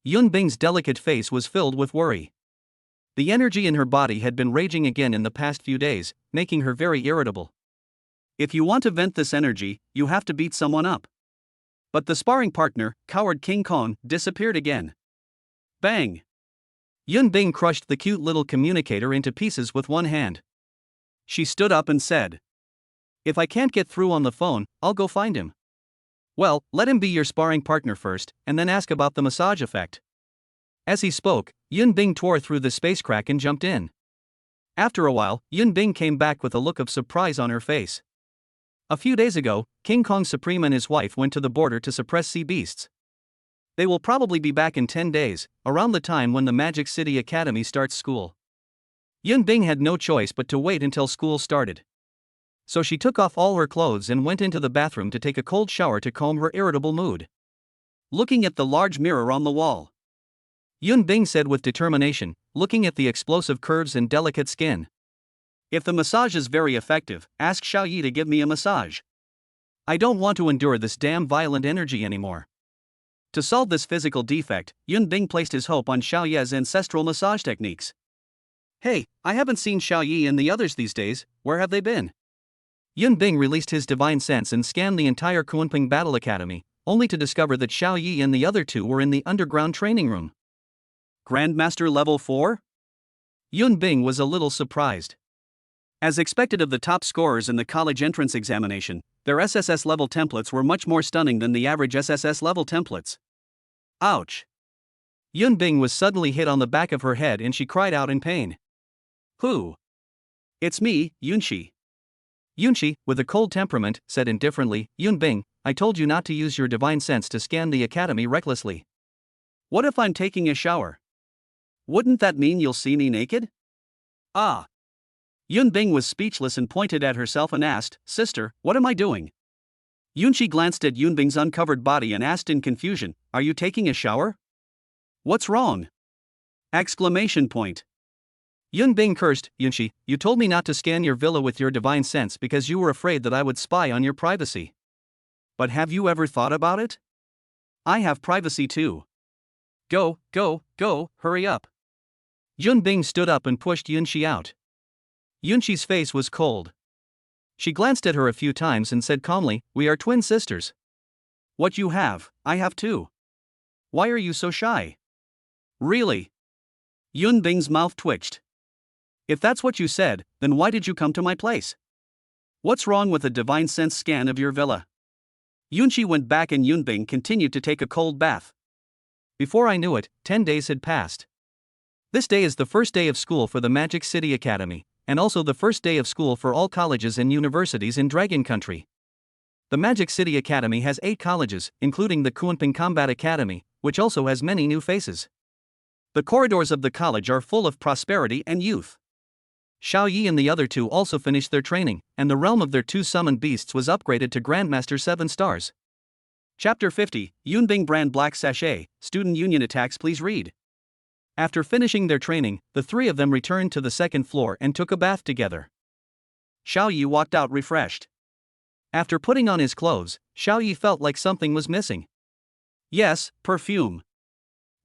Yunbing's delicate face was filled with worry. The energy in her body had been raging again in the past few days, making her very irritable. If you want to vent this energy, you have to beat someone up. But the sparring partner, coward King Kong, disappeared again. Bang! Yunbing crushed the cute little communicator into pieces with one hand. She stood up and said, "If I can't get through on the phone, I'll go find him." "Well, let him be your sparring partner first, and then ask about the massage effect." As he spoke, Yunbing tore through the space crack and jumped in. After a while, Yunbing came back with a look of surprise on her face. A few days ago, King Kong Supreme and his wife went to the border to suppress sea beasts. They will probably be back in 10 days, around the time when the Magic City Academy starts school. Yunbing had no choice but to wait until school started. So she took off all her clothes and went into the bathroom to take a cold shower to calm her irritable mood. Looking at the large mirror on the wall, Yunbing said with determination, looking at the explosive curves and delicate skin, "If the massage is very effective, ask Xiaoyi to give me a massage. I don't want to endure this damn violent energy anymore." To solve this physical defect, Yunbing placed his hope on Xiaoya's ancestral massage techniques. "Hey, I haven't seen Xiaoyi and the others these days, where have they been?" Yunbing released his divine sense and scanned the entire Kunping Battle Academy, only to discover that Xiaoyi and the other 2 were in the underground training room. Grandmaster level 4? Yunbing was a little surprised. As expected of the top scorers in the college entrance examination, their SSS level templates were much more stunning than the average SSS level templates. Ouch! Yunbing was suddenly hit on the back of her head and she cried out in pain. Who? It's me, Yunxi. Yunxi, with a cold temperament, said indifferently, Yunbing, I told you not to use your divine sense to scan the academy recklessly. What if I'm taking a shower? Wouldn't that mean you'll see me naked? Ah. Yunbing was speechless and pointed at herself and asked, Sister, what am I doing? Yunxi glanced at Yunbing's uncovered body and asked in confusion, Are you taking a shower? What's wrong? Exclamation point. Yunbing cursed, Yunxi, you told me not to scan your villa with your divine sense because you were afraid that I would spy on your privacy. But have you ever thought about it? I have privacy too. Go, hurry up. Yunbing stood up and pushed Yunxi out. Yunxi's face was cold. She glanced at her a few times and said calmly, We are twin sisters. What you have, I have too. Why are you so shy? Really? Yunbing's mouth twitched. If that's what you said, then why did you come to my place? What's wrong with a divine sense scan of your villa? Yunxi went back and Yunbing continued to take a cold bath. Before I knew it, 10 days had passed. This day is the first day of school for the Magic City Academy, and also the first day of school for all colleges and universities in Dragon Country. The Magic City Academy has 8 colleges, including the Kunping Combat Academy, which also has many new faces. The corridors of the college are full of prosperity and youth. Xiao Yi and the other 2 also finished their training, and the realm of their 2 summoned beasts was upgraded to Grandmaster 7 stars. Chapter 50, Yunbing Brand Black Sachet, Student Union Attacks. Please read. After finishing their training, the 3 of them returned to the second floor and took a bath together. Xiao Yi walked out refreshed. After putting on his clothes, Xiao Yi felt like something was missing. Yes, perfume.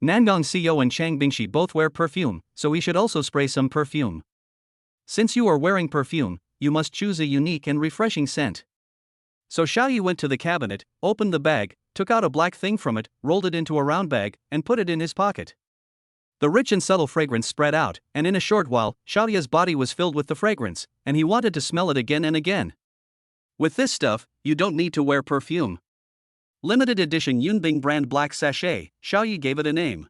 Nangong Xiao and Chang Bingshi both wear perfume, so we should also spray some perfume. Since you are wearing perfume, you must choose a unique and refreshing scent. So Xiao Yi went to the cabinet, opened the bag, took out a black thing from it, rolled it into a round bag, and put it in his pocket. The rich and subtle fragrance spread out, and in a short while, Xiao Yi's body was filled with the fragrance, and he wanted to smell it again and again. With this stuff, you don't need to wear perfume. Limited edition Yunbing Brand Black Sachet, Xiao Yi gave it a name.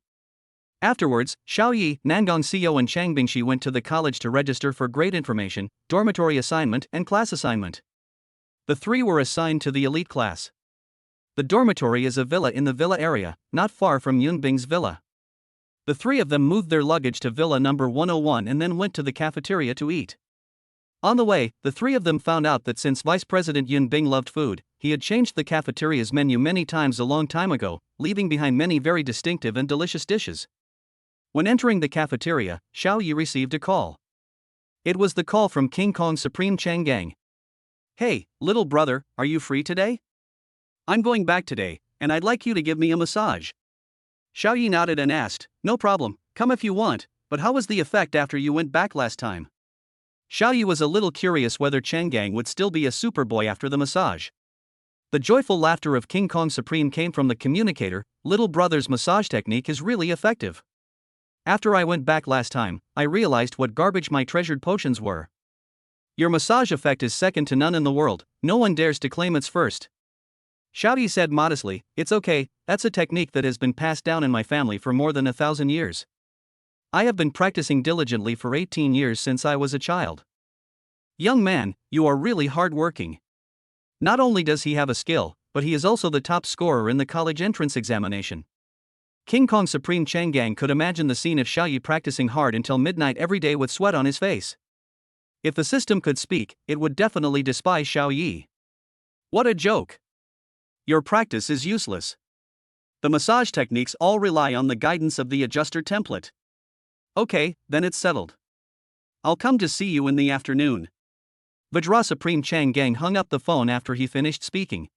Afterwards, Xiao Yi, Nangong Xiao and Chang Bingshi went to the college to register for grade information, dormitory assignment and class assignment. The 3 were assigned to the elite class. The dormitory is a villa in the villa area, not far from Yunbing's villa. The 3 of them moved their luggage to villa number 101 and then went to the cafeteria to eat. On the way, the 3 of them found out that since Vice President Yunbing loved food, he had changed the cafeteria's menu many times a long time ago, leaving behind many very distinctive and delicious dishes. When entering the cafeteria, Xiao Yi received a call. It was the call from King Kong Supreme Chang Gang. Hey, little brother, are you free today? I'm going back today, and I'd like you to give me a massage. Xiao Yi nodded and asked, No problem, come if you want, but how was the effect after you went back last time? Xiao Yi was a little curious whether Chang Gang would still be a superboy after the massage. The joyful laughter of King Kong Supreme came from the communicator. Little brother's massage technique is really effective. After I went back last time, I realized what garbage my treasured potions were. Your massage effect is second to none in the world, no one dares to claim it's first. Xiao Yi said modestly, It's okay, that's a technique that has been passed down in my family for more than 1,000 years. I have been practicing diligently for 18 years since I was a child. Young man, you are really hard-working. Not only does he have a skill, but he is also the top scorer in the college entrance examination. King Kong Supreme Chang Gang could imagine the scene of Xiao Yi practicing hard until midnight every day with sweat on his face. If the system could speak, it would definitely despise Xiao Yi. What a joke! Your practice is useless. The massage techniques all rely on the guidance of the adjuster template. Okay, then it's settled. I'll come to see you in the afternoon. Vajra Supreme Chang Gang hung up the phone after he finished speaking.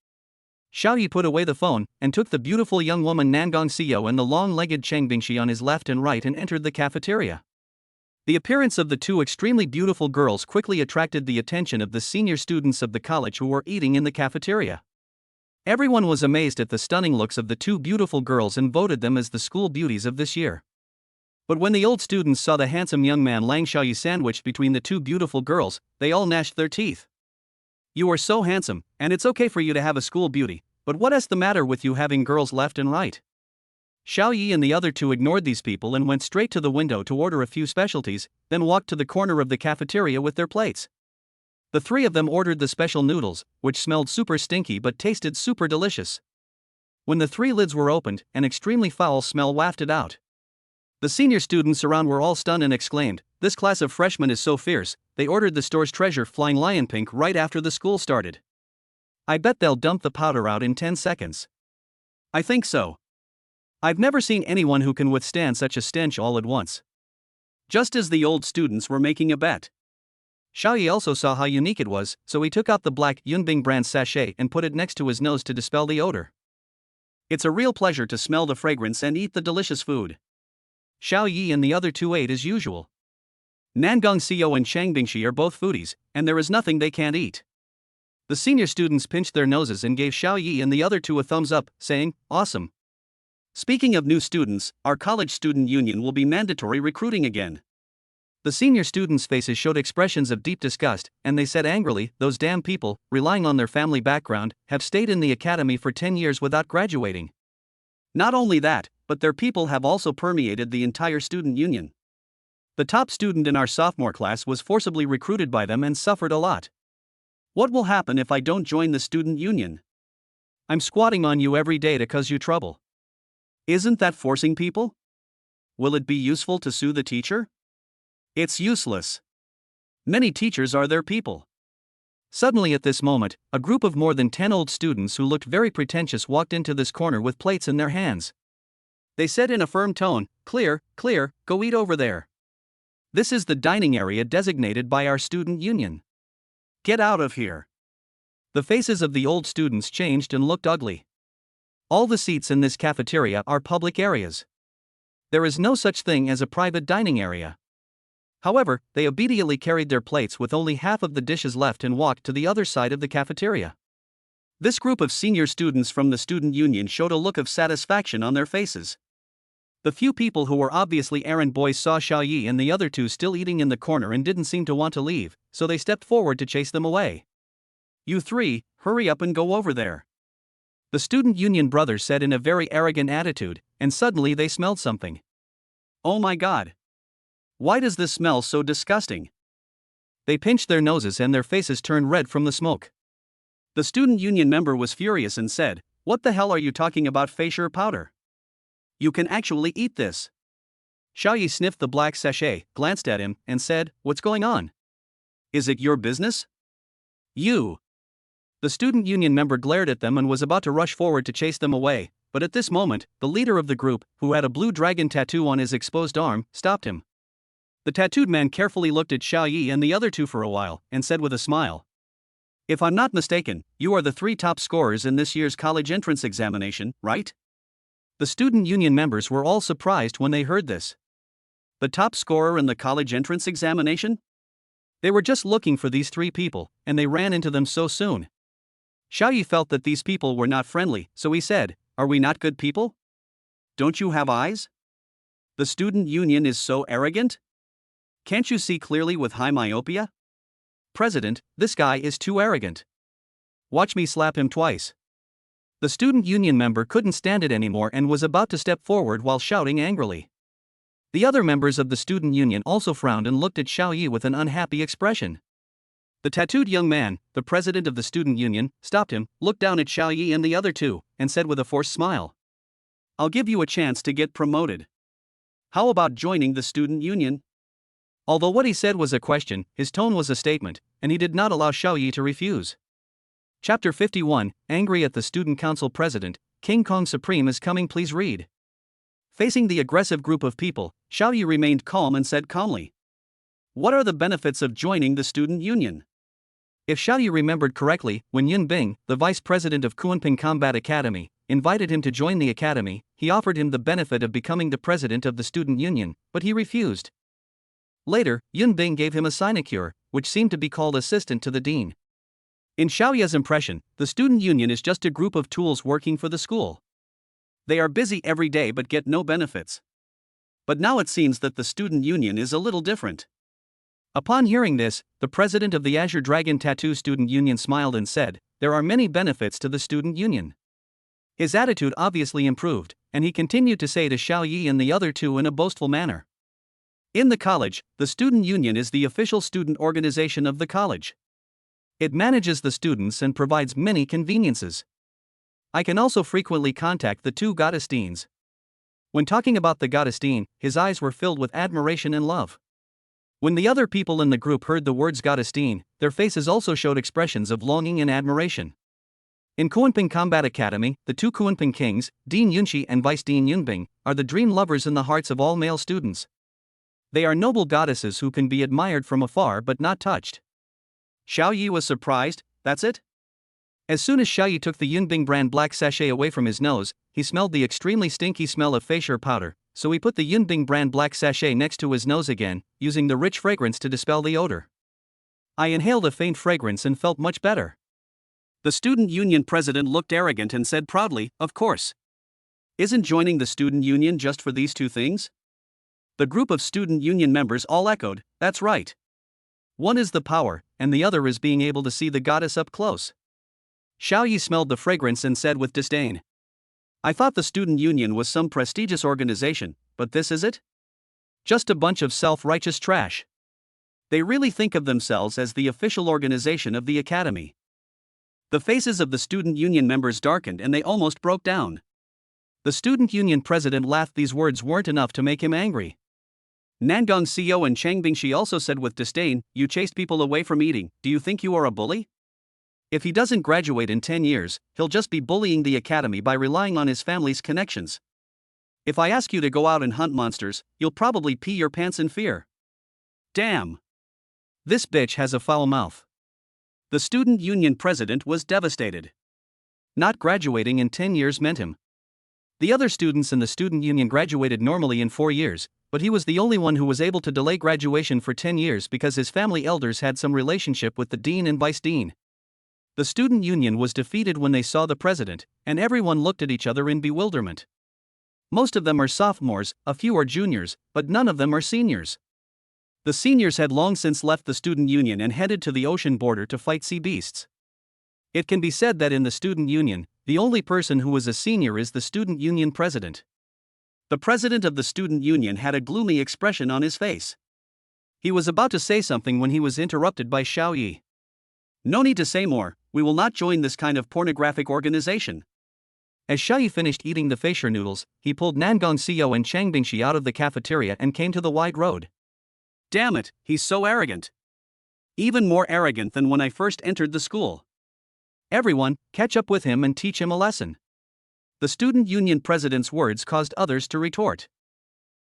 Xiao Yi put away the phone and took the beautiful young woman Nangong Xiao and the long-legged Chang Bingshi on his left and right and entered the cafeteria. The appearance of the 2 extremely beautiful girls quickly attracted the attention of the senior students of the college who were eating in the cafeteria. Everyone was amazed at the stunning looks of the 2 beautiful girls and voted them as the school beauties of this year. But when the old students saw the handsome young man Lang Xiao Yi sandwiched between the 2 beautiful girls, they all gnashed their teeth. You are so handsome, and it's okay for you to have a school beauty, but what is the matter with you having girls left and right? Xiao Yi and the other two ignored these people and went straight to the window to order a few specialties, then walked to the corner of the cafeteria with their plates. The three of them ordered the special noodles, which smelled super stinky but tasted super delicious. When the three lids were opened, an extremely foul smell wafted out. The senior students around were all stunned and exclaimed, "This class of freshmen is so fierce." They ordered the store's treasure flying lion pink right after the school started. I bet they'll dump the powder out in 10 seconds. I think so. I've never seen anyone who can withstand such a stench all at once. Just as the old students were making a bet, Xiao Yi also saw how unique it was, so he took out the black Yunbing brand sachet and put it next to his nose to dispel the odor. It's a real pleasure to smell the fragrance and eat the delicious food. Xiao Yi and the other two ate as usual. Nangang Xiao and Chang Bingxi are both foodies, and there is nothing they can't eat. The senior students pinched their noses and gave Xiao Yi and the other two a thumbs up, saying, "Awesome." Speaking of new students, our college student union will be mandatory recruiting again. The senior students' faces showed expressions of deep disgust, and they said angrily, "Those damn people, relying on their family background, have stayed in the academy for 10 years without graduating. Not only that, but their people have also permeated the entire student union. The top student in our sophomore class was forcibly recruited by them and suffered a lot. What will happen if I don't join the student union? I'm squatting on you every day to cause you trouble. Isn't that forcing people? Will it be useful to sue the teacher? It's useless. Many teachers are their people." Suddenly at this moment, a group of more than 10 old students who looked very pretentious walked into this corner with plates in their hands. They said in a firm tone, "Clear, clear, go eat over there. This is the dining area designated by our student union. Get out of here." The faces of the old students changed and looked ugly. All the seats in this cafeteria are public areas. There is no such thing as a private dining area. However, they obediently carried their plates with only half of the dishes left and walked to the other side of the cafeteria. This group of senior students from the student union showed a look of satisfaction on their faces. The few people who were obviously errand boys saw Xiao Yi and the other two still eating in the corner and didn't seem to want to leave, so they stepped forward to chase them away. "You three, hurry up and go over there," the student union brothers said in a very arrogant attitude, and suddenly they smelled something. "Oh my God! Why does this smell so disgusting?" They pinched their noses and their faces turned red from the smoke. The student union member was furious and said, "What the hell are you talking about, facial powder? You can actually eat this." Xiao Yi sniffed the black sachet, glanced at him, and said, "What's going on? Is it your business? You." The student union member glared at them and was about to rush forward to chase them away, but at this moment, the leader of the group, who had a blue dragon tattoo on his exposed arm, stopped him. The tattooed man carefully looked at Xiao Yi and the other two for a while, and said with a smile, "If I'm not mistaken, you are the 3 top scorers in this year's college entrance examination, right?" The student union members were all surprised when they heard this. The top scorer in the college entrance examination? They were just looking for these 3 people, and they ran into them so soon. Xiao Yi felt that these people were not friendly, so he said, "Are we not good people? Don't you have eyes? The student union is so arrogant? Can't you see clearly with high myopia? President, this guy is too arrogant. Watch me slap him twice." The student union member couldn't stand it anymore and was about to step forward while shouting angrily. The other members of the student union also frowned and looked at Xiao Yi with an unhappy expression. The tattooed young man, the president of the student union, stopped him, looked down at Xiao Yi and the other two, and said with a forced smile, "I'll give you a chance to get promoted. How about joining the student union?" Although what he said was a question, his tone was a statement, and he did not allow Xiao Yi to refuse. Chapter 51, Angry at the Student Council President, King Kong Supreme is coming, please read. Facing the aggressive group of people, Xiao Yi remained calm and said calmly, "What are the benefits of joining the student union?" If Xiao Yi remembered correctly, when Yun Bing, the vice president of Kunping Combat Academy, invited him to join the academy, he offered him the benefit of becoming the president of the student union, but he refused. Later, Yun Bing gave him a sinecure, which seemed to be called assistant to the dean. In Xiao Yi's impression, the student union is just a group of tools working for the school. They are busy every day but get no benefits. But now it seems that the student union is a little different. Upon hearing this, the president of the Azure Dragon Tattoo Student Union smiled and said, "There are many benefits to the student union." His attitude obviously improved, and he continued to say to Xiao Yi and the other two in a boastful manner. In the college, the student union is the official student organization of the college. It manages the students and provides many conveniences. I can also frequently contact the two Gottesdienst. When talking about the Gottesdienst, his eyes were filled with admiration and love. When the other people in the group heard the words Gottesdienst, their faces also showed expressions of longing and admiration. In Kuanping Combat Academy, the two Kuanping kings, Dean Yunxi and Vice Dean Yunbing, are the dream lovers in the hearts of all male students. They are noble goddesses who can be admired from afar but not touched. Xiao Yi was surprised. That's it? As soon as Xiao Yi took the Yunbing brand black sachet away from his nose, he smelled the extremely stinky smell of facial powder, so he put the Yunbing brand black sachet next to his nose again, using the rich fragrance to dispel the odor. I inhaled a faint fragrance and felt much better. The student union president looked arrogant and said proudly, "Of course. Isn't joining the student union just for these two things?" The group of student union members all echoed, "That's right. One is the power, and the other is being able to see the goddess up close." Xiao Yi smelled the fragrance and said with disdain, "I thought the student union was some prestigious organization, but this is it? Just a bunch of self-righteous trash. They really think of themselves as the official organization of the academy." The faces of the student union members darkened and they almost broke down. The student union president laughed. These words weren't enough to make him angry. Nangong Xiao and Chang Bingxi also said with disdain, "You chased people away from eating. Do you think you are a bully? If he doesn't graduate in 10 years, he'll just be bullying the academy by relying on his family's connections. If I ask you to go out and hunt monsters, you'll probably pee your pants in fear. Damn. This bitch has a foul mouth." The student union president was devastated. Not graduating in 10 years meant him. The other students in the student union graduated normally in 4 years, but he was the only one who was able to delay graduation for 10 years because his family elders had some relationship with the dean and vice dean. The student union was defeated when they saw the president, and everyone looked at each other in bewilderment. Most of them are sophomores, a few are juniors, but none of them are seniors. The seniors had long since left the student union and headed to the ocean border to fight sea beasts. It can be said that in the student union, the only person who is a senior is the student union president. The president of the student union had a gloomy expression on his face. He was about to say something when he was interrupted by Xiao Yi. "No need to say more, we will not join this kind of pornographic organization." As Xiao Yi finished eating the facial noodles, he pulled Nangong Xiao and Chang Bingxi out of the cafeteria and came to the wide road. Damn it, he's so arrogant. Even more arrogant than when I first entered the school. Everyone, catch up with him and teach him a lesson. The student union president's words caused others to retort.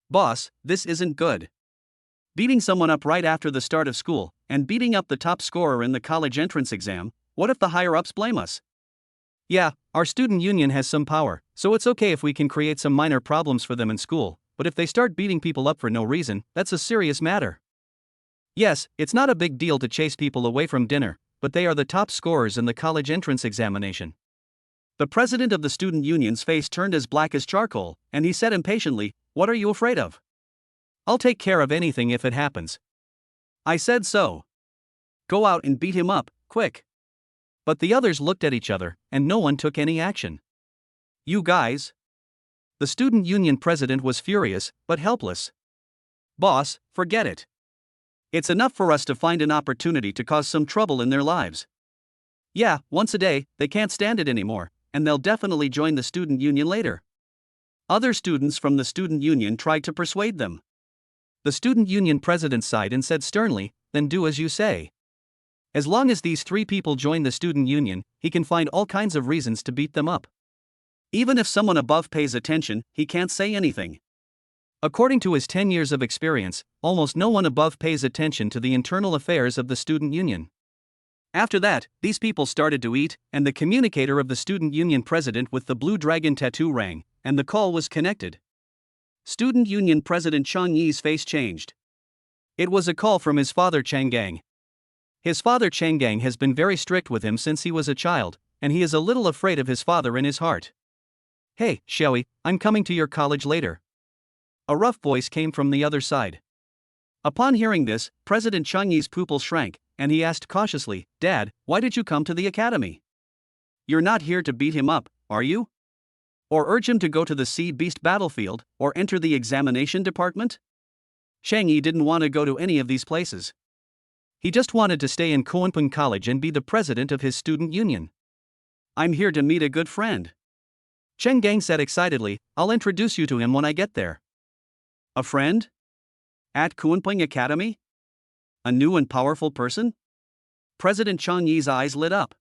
"Boss, this isn't good. Beating someone up right after the start of school, and beating up the top scorer in the college entrance exam, what if the higher-ups blame us? Yeah, our student union has some power, so it's okay if we can create some minor problems for them in school, but if they start beating people up for no reason, that's a serious matter. Yes, it's not a big deal to chase people away from dinner, but they are the top scorers in the college entrance examination." The president of the student union's face turned as black as charcoal, and he said impatiently, "What are you afraid of? I'll take care of anything if it happens. I said so. Go out and beat him up, quick." But the others looked at each other, and no one took any action. "You guys." The student union president was furious, but helpless. "Boss, forget it. It's enough for us to find an opportunity to cause some trouble in their lives. Yeah, once a day, they can't stand it anymore, and they'll definitely join the student union later." Other students from the student union tried to persuade them. The student union president sighed and said sternly, "Then do as you say. As long as these 3 people join the student union, he can find all kinds of reasons to beat them up. Even if someone above pays attention, he can't say anything." According to his 10 years of experience, almost no one above pays attention to the internal affairs of the student union. After that, these people started to eat, and the communicator of the student union president with the blue dragon tattoo rang, and the call was connected. Student union president Chang Yi's face changed. It was a call from his father Chang Gang. His father Chang Gang has been very strict with him since he was a child, and he is a little afraid of his father in his heart. "Hey, Xiao Yi, I'm coming to your college later." A rough voice came from the other side. Upon hearing this, President Chang Yi's pupil shrank, and he asked cautiously, "Dad, why did you come to the academy? You're not here to beat him up, are you?" Or urge him to go to the Sea Beast battlefield, or enter the examination department? Chang Yi didn't want to go to any of these places. He just wanted to stay in Kunpeng College and be the president of his student union. I'm here to meet a good friend. Cheng Gang said excitedly, I'll introduce you to him when I get there. A friend? At Kunpeng Academy? A new and powerful person? President Chang Yi's eyes lit up.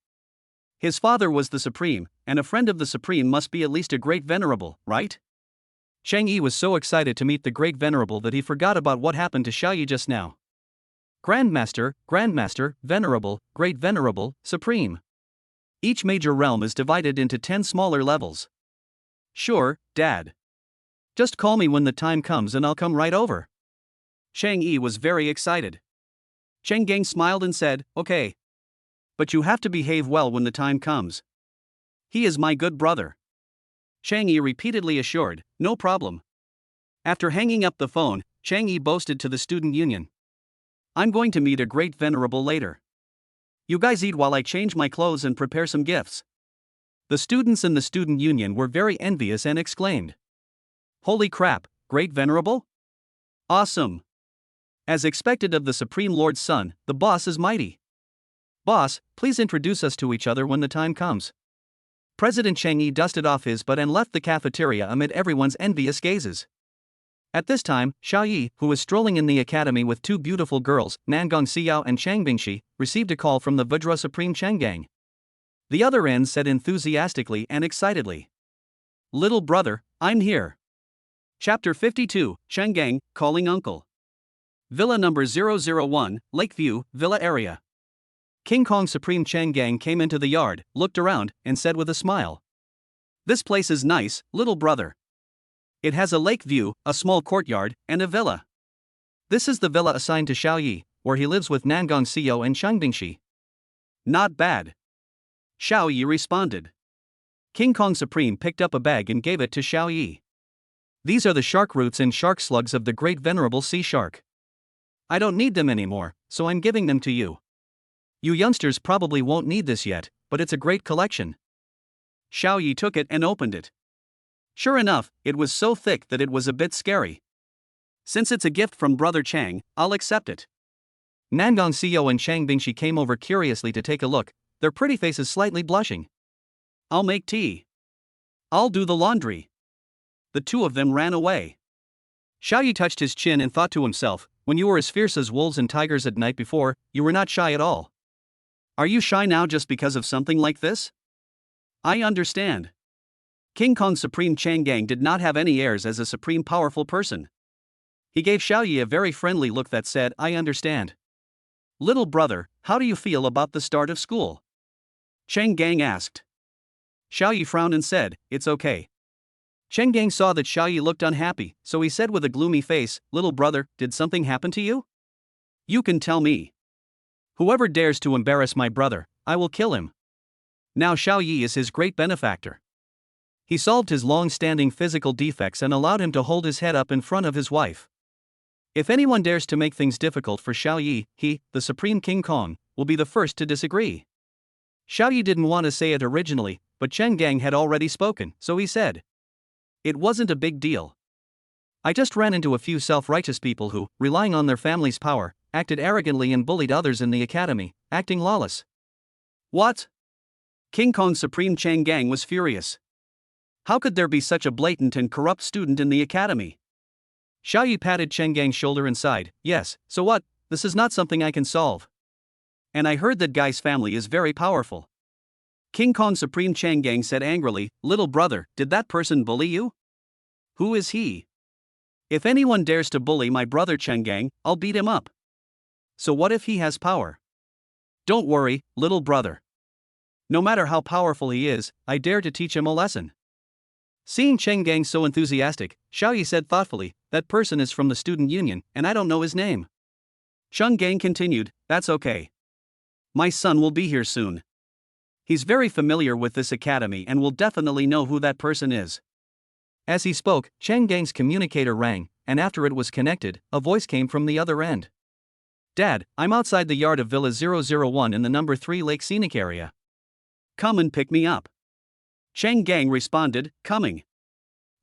His father was the Supreme, and a friend of the Supreme must be at least a great venerable, right? Chang Yi was so excited to meet the great venerable that he forgot about what happened to Xiao Yi just now. Grandmaster, Venerable, Great Venerable, Supreme. Each major realm is divided into 10 smaller levels. Sure, Dad. Just call me when the time comes and I'll come right over. Chang Yi was very excited. Cheng Gang smiled and said, okay. But you have to behave well when the time comes. He is my good brother. Chang Yi repeatedly assured, no problem. After hanging up the phone, Chang Yi boasted to the student union. I'm going to meet a great venerable later. You guys eat while I change my clothes and prepare some gifts. The students in the student union were very envious and exclaimed. Holy crap, great venerable? Awesome. As expected of the Supreme Lord's son, the boss is mighty. Boss, please introduce us to each other when the time comes. President Chang Yi dusted off his butt and left the cafeteria amid everyone's envious gazes. At this time, Xiao Yi, who was strolling in the academy with two beautiful girls, Nangong Xiao and Chang Bingxi, received a call from the Vajra Supreme Cheng Gang. The other end said enthusiastically and excitedly. Little brother, I'm here. Chapter 52, Cheng Gang, Calling Uncle. Villa number 001, Lakeview, Villa area. King Kong Supreme Cheng Gang came into the yard, looked around, and said with a smile. This place is nice, little brother. It has a lake view, a small courtyard, and a villa. This is the villa assigned to Xiao Yi, where he lives with Nangong Xiao and Chang Bingxi. Not bad. Xiao Yi responded. King Kong Supreme picked up a bag and gave it to Xiao Yi. These are the shark roots and shark slugs of the great venerable sea shark. I don't need them anymore, so I'm giving them to you. You youngsters probably won't need this yet, but it's a great collection. Xiao Yi took it and opened it. Sure enough, it was so thick that it was a bit scary. Since it's a gift from Brother Chang, I'll accept it. Nangong Xiao and Chang Bingxi came over curiously to take a look, their pretty faces slightly blushing. I'll make tea. I'll do the laundry. The two of them ran away. Xiao Yi touched his chin and thought to himself, when you were as fierce as wolves and tigers at night before, you were not shy at all. Are you shy now just because of something like this? I understand. King Kong Supreme Chang Gang did not have any airs as a supreme powerful person. He gave Xiao Yi a very friendly look that said, I understand. Little brother, how do you feel about the start of school? Cheng Gang asked. Xiao Yi frowned and said, it's okay. Cheng Gang saw that Xiao Yi looked unhappy, so he said with a gloomy face, little brother, did something happen to you? You can tell me. Whoever dares to embarrass my brother, I will kill him. Now Xiao Yi is his great benefactor. He solved his long-standing physical defects and allowed him to hold his head up in front of his wife. If anyone dares to make things difficult for Xiao Yi, he, the Supreme King Kong, will be the first to disagree. Xiao Yi didn't want to say it originally, but Cheng Gang had already spoken, so he said. It wasn't a big deal. I just ran into a few self-righteous people who, relying on their family's power, acted arrogantly and bullied others in the academy, acting lawless. What? King Kong Supreme Cheng Gang was furious. How could there be such a blatant and corrupt student in the academy? Xiao Yi patted Cheng Gang's shoulder and sighed, yes, so what, this is not something I can solve. And I heard that guy's family is very powerful. King Kong Supreme Cheng Gang said angrily, little brother, did that person bully you? Who is he? If anyone dares to bully my brother Cheng Gang, I'll beat him up. So what if he has power? Don't worry, little brother. No matter how powerful he is, I dare to teach him a lesson. Seeing Cheng Gang so enthusiastic, Xiao Yi said thoughtfully, that person is from the student union, and I don't know his name. Cheng Gang continued, that's okay. My son will be here soon. He's very familiar with this academy and will definitely know who that person is. As he spoke, Cheng Gang's communicator rang, and after it was connected, a voice came from the other end. Dad, I'm outside the yard of Villa 001 in the number 3 Lake Scenic area. Come and pick me up. Cheng Gang responded, coming.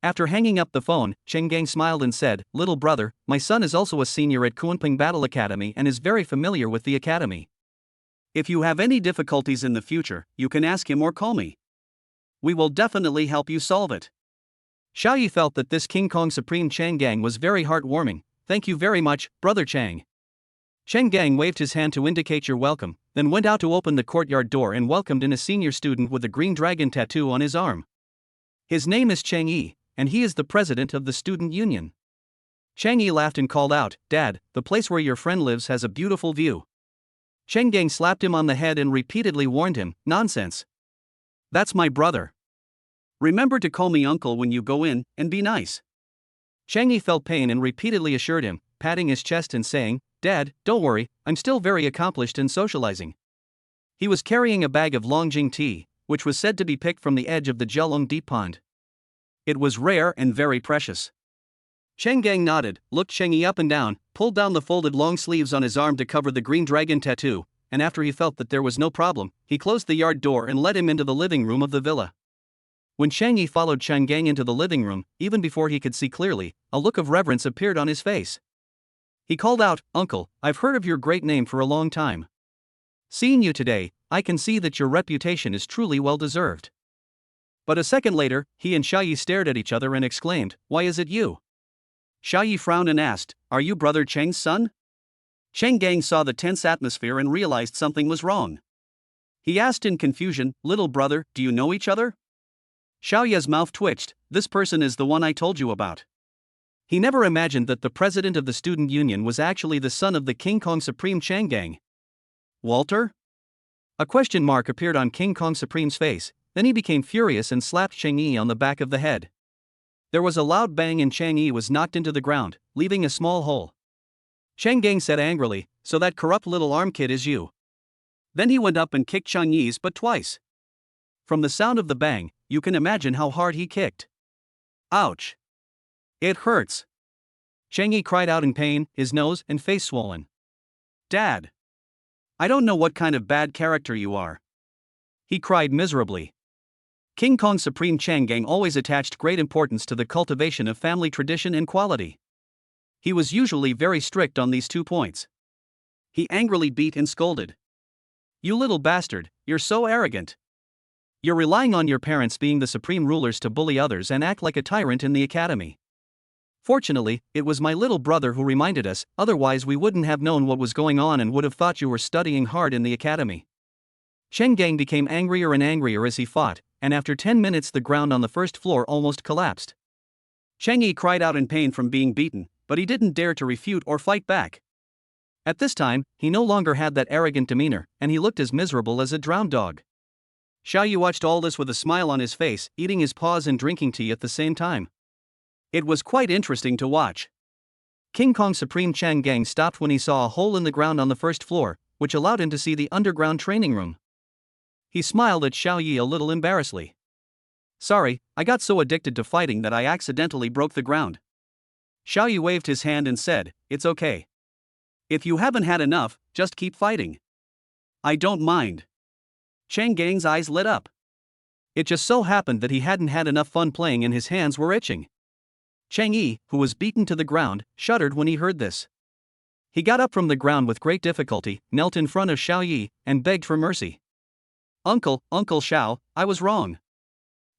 After hanging up the phone, Cheng Gang smiled and said, little brother, my son is also a senior at Kunping Battle Academy and is very familiar with the academy. If you have any difficulties in the future, you can ask him or call me. We will definitely help you solve it. Xiao Yi felt that this King Kong Supreme Cheng Gang was very heartwarming. Thank you very much, brother Chang. Cheng Gang waved his hand to indicate your welcome, then went out to open the courtyard door and welcomed in a senior student with a green dragon tattoo on his arm. His name is Cheng Yi, and he is the president of the student union. Cheng Yi laughed and called out, Dad, the place where your friend lives has a beautiful view. Cheng Gang slapped him on the head and repeatedly warned him, nonsense. That's my brother. Remember to call me uncle when you go in, and be nice. Cheng Yi felt pain and repeatedly assured him, patting his chest and saying, Dad, don't worry, I'm still very accomplished in socializing. He was carrying a bag of Longjing tea, which was said to be picked from the edge of the Jialong Deep Pond. It was rare and very precious. Cheng Gang nodded, looked Cheng Yi up and down, pulled down the folded long sleeves on his arm to cover the green dragon tattoo, and after he felt that there was no problem, he closed the yard door and led him into the living room of the villa. When Cheng Yi followed Cheng Gang into the living room, even before he could see clearly, a look of reverence appeared on his face. He called out, Uncle, I've heard of your great name for a long time. Seeing you today, I can see that your reputation is truly well deserved. But a second later, he and Xiao Yi stared at each other and exclaimed, Why is it you? Xiao Yi frowned and asked, Are you brother Cheng's son? Cheng Gang saw the tense atmosphere and realized something was wrong. He asked in confusion, Little brother, do you know each other? Xiao Yi's mouth twitched, This person is the one I told you about. He never imagined that the president of the student union was actually the son of the King Kong Supreme Cheng Gang. Walter? A question mark appeared on King Kong Supreme's face, then he became furious and slapped Cheng Yi on the back of the head. There was a loud bang and Cheng Yi was knocked into the ground, leaving a small hole. Cheng Gang said angrily, So that corrupt little arm kid is you. Then he went up and kicked Cheng Yi's butt twice. From the sound of the bang, you can imagine how hard he kicked. Ouch! It hurts. Cheng Yi cried out in pain, his nose and face swollen. Dad! I don't know what kind of bad character you are. He cried miserably. King Kong Supreme Cheng Gang always attached great importance to the cultivation of family tradition and quality. He was usually very strict on these 2 points. He angrily beat and scolded. You little bastard, you're so arrogant. You're relying on your parents being the supreme rulers to bully others and act like a tyrant in the academy. Fortunately, it was my little brother who reminded us, otherwise we wouldn't have known what was going on and would have thought you were studying hard in the academy. Cheng Gang became angrier and angrier as he fought, and after 10 minutes the ground on the first floor almost collapsed. Cheng Yi cried out in pain from being beaten, but he didn't dare to refute or fight back. At this time, he no longer had that arrogant demeanor, and he looked as miserable as a drowned dog. Xiao Yi watched all this with a smile on his face, eating his paws and drinking tea at the same time. It was quite interesting to watch. King Kong Supreme Cheng Gang stopped when he saw a hole in the ground on the first floor, which allowed him to see the underground training room. He smiled at Xiao Yi a little embarrassedly. Sorry, I got so addicted to fighting that I accidentally broke the ground. Xiao Yi waved his hand and said, It's okay. If you haven't had enough, just keep fighting. I don't mind. Cheng Gang's eyes lit up. It just so happened that he hadn't had enough fun playing and his hands were itching. Cheng Yi, who was beaten to the ground, shuddered when he heard this. He got up from the ground with great difficulty, knelt in front of Xiao Yi, and begged for mercy. Uncle Xiao, I was wrong.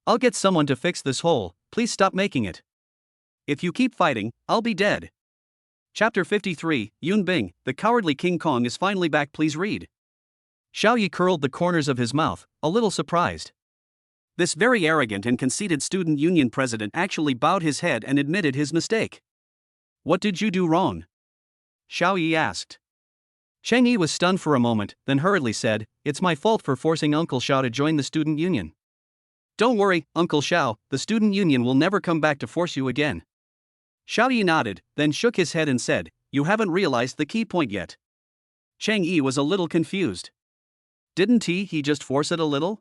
I'll get someone to fix this hole, please stop making it. If you keep fighting, I'll be dead. Chapter 53, Yun Bing, the cowardly King Kong is finally back, please read. Xiao Yi curled the corners of his mouth, a little surprised. This very arrogant and conceited student union president actually bowed his head and admitted his mistake. What did you do wrong? Xiao Yi asked. Cheng Yi was stunned for a moment, then hurriedly said, It's my fault for forcing Uncle Xiao to join the student union. Don't worry, Uncle Xiao, the student union will never come back to force you again. Xiao Yi nodded, then shook his head and said, You haven't realized the key point yet. Cheng Yi was a little confused. Didn't he just force it a little?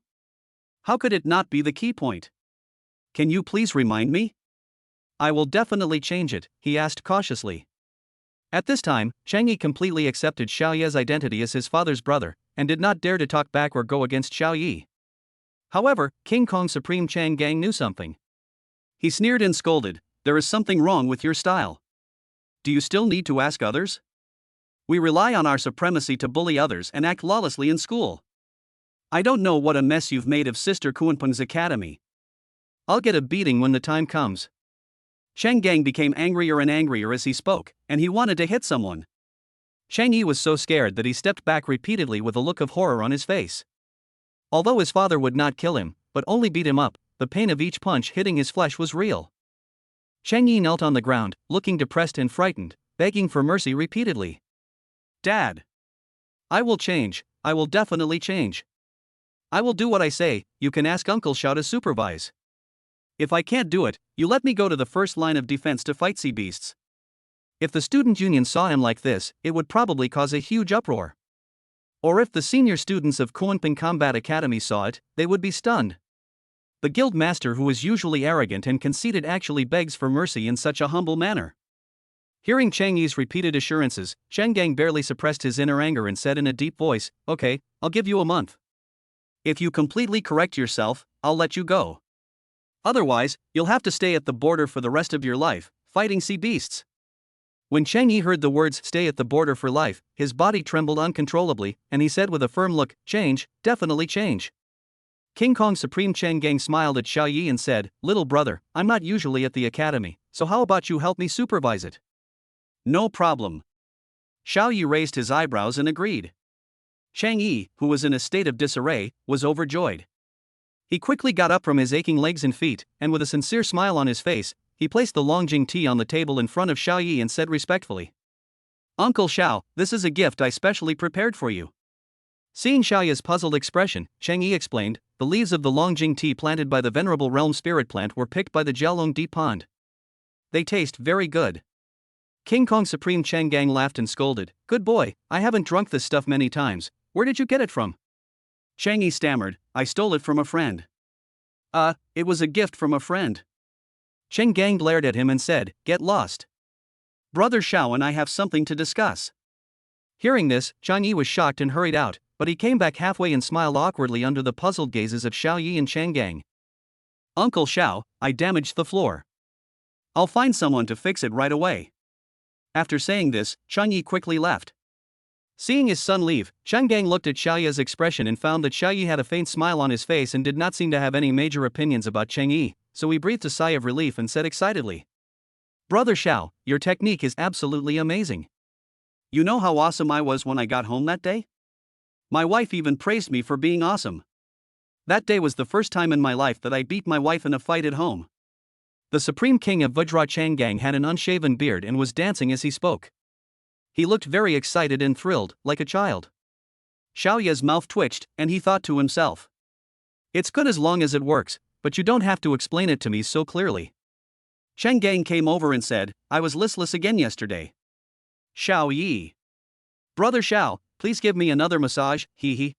How could it not be the key point? Can you please remind me? I will definitely change it, he asked cautiously. At this time, Cheng Yi completely accepted Xiao Yi's identity as his father's brother, and did not dare to talk back or go against Xiao Yi. However, King Kong Supreme Chang Gang knew something. He sneered and scolded, "There is something wrong with your style. Do you still need to ask others? We rely on our supremacy to bully others and act lawlessly in school. I don't know what a mess you've made of Sister Kuanpeng's academy. I'll get a beating when the time comes." Chang Gang became angrier and angrier as he spoke, and he wanted to hit someone. Chang Yi was so scared that he stepped back repeatedly with a look of horror on his face. Although his father would not kill him, but only beat him up, the pain of each punch hitting his flesh was real. Chang Yi knelt on the ground, looking depressed and frightened, begging for mercy repeatedly. "Dad! I will change, I will definitely change. I will do what I say, you can ask Uncle Xiao to supervise. If I can't do it, you let me go to the first line of defense to fight sea beasts." If the student union saw him like this, it would probably cause a huge uproar. Or if the senior students of Kuanping Combat Academy saw it, they would be stunned. The guild master, who is usually arrogant and conceited, actually begs for mercy in such a humble manner. Hearing Chang Yi's repeated assurances, Chang Gang barely suppressed his inner anger and said in a deep voice, "Okay, I'll give you a month. If you completely correct yourself, I'll let you go. Otherwise, you'll have to stay at the border for the rest of your life, fighting sea beasts." When Chang Yi heard the words "stay at the border for life," his body trembled uncontrollably, and he said with a firm look, "Change, definitely change." King Kong Supreme Chang Gang smiled at Xiao Yi and said, "Little brother, I'm not usually at the academy, so how about you help me supervise it?" "No problem." Xiao Yi raised his eyebrows and agreed. Chang Yi, who was in a state of disarray, was overjoyed. He quickly got up from his aching legs and feet, and with a sincere smile on his face, he placed the Longjing tea on the table in front of Xiao Yi and said respectfully, "Uncle Xiao, this is a gift I specially prepared for you." Seeing Xiao Yi's puzzled expression, Chang Yi explained, "The leaves of the Longjing tea planted by the Venerable Realm Spirit Plant were picked by the Jiaolong Deep Pond. They taste very good." King Kong Supreme Chang Gang laughed and scolded, "Good boy, I haven't drunk this stuff many times. Where did you get it from?" Chang Yi stammered, "I stole it from a friend." It was a gift from a friend." Chang Gang glared at him and said, "Get lost. Brother Xiao and I have something to discuss." Hearing this, Chang Yi was shocked and hurried out, but he came back halfway and smiled awkwardly under the puzzled gazes of Xiao Yi and Chang Gang. "Uncle Xiao, I damaged the floor. I'll find someone to fix it right away." After saying this, Chang Yi quickly left. Seeing his son leave, Chang Gang looked at Xiao Yi's expression and found that Xiao Yi had a faint smile on his face and did not seem to have any major opinions about Chang Yi, so he breathed a sigh of relief and said excitedly, "Brother Xiao, your technique is absolutely amazing. You know how awesome I was when I got home that day? My wife even praised me for being awesome. That day was the first time in my life that I beat my wife in a fight at home." The Supreme King of Vajra Chang Gang had an unshaven beard and was dancing as he spoke. He looked very excited and thrilled, like a child. Xiao Yi's mouth twitched, and he thought to himself, "It's good as long as it works, but you don't have to explain it to me so clearly." Chang Gang came over and said, "I was listless again yesterday." Xiao Yi. "Brother Xiao, please give me another massage, hee hee."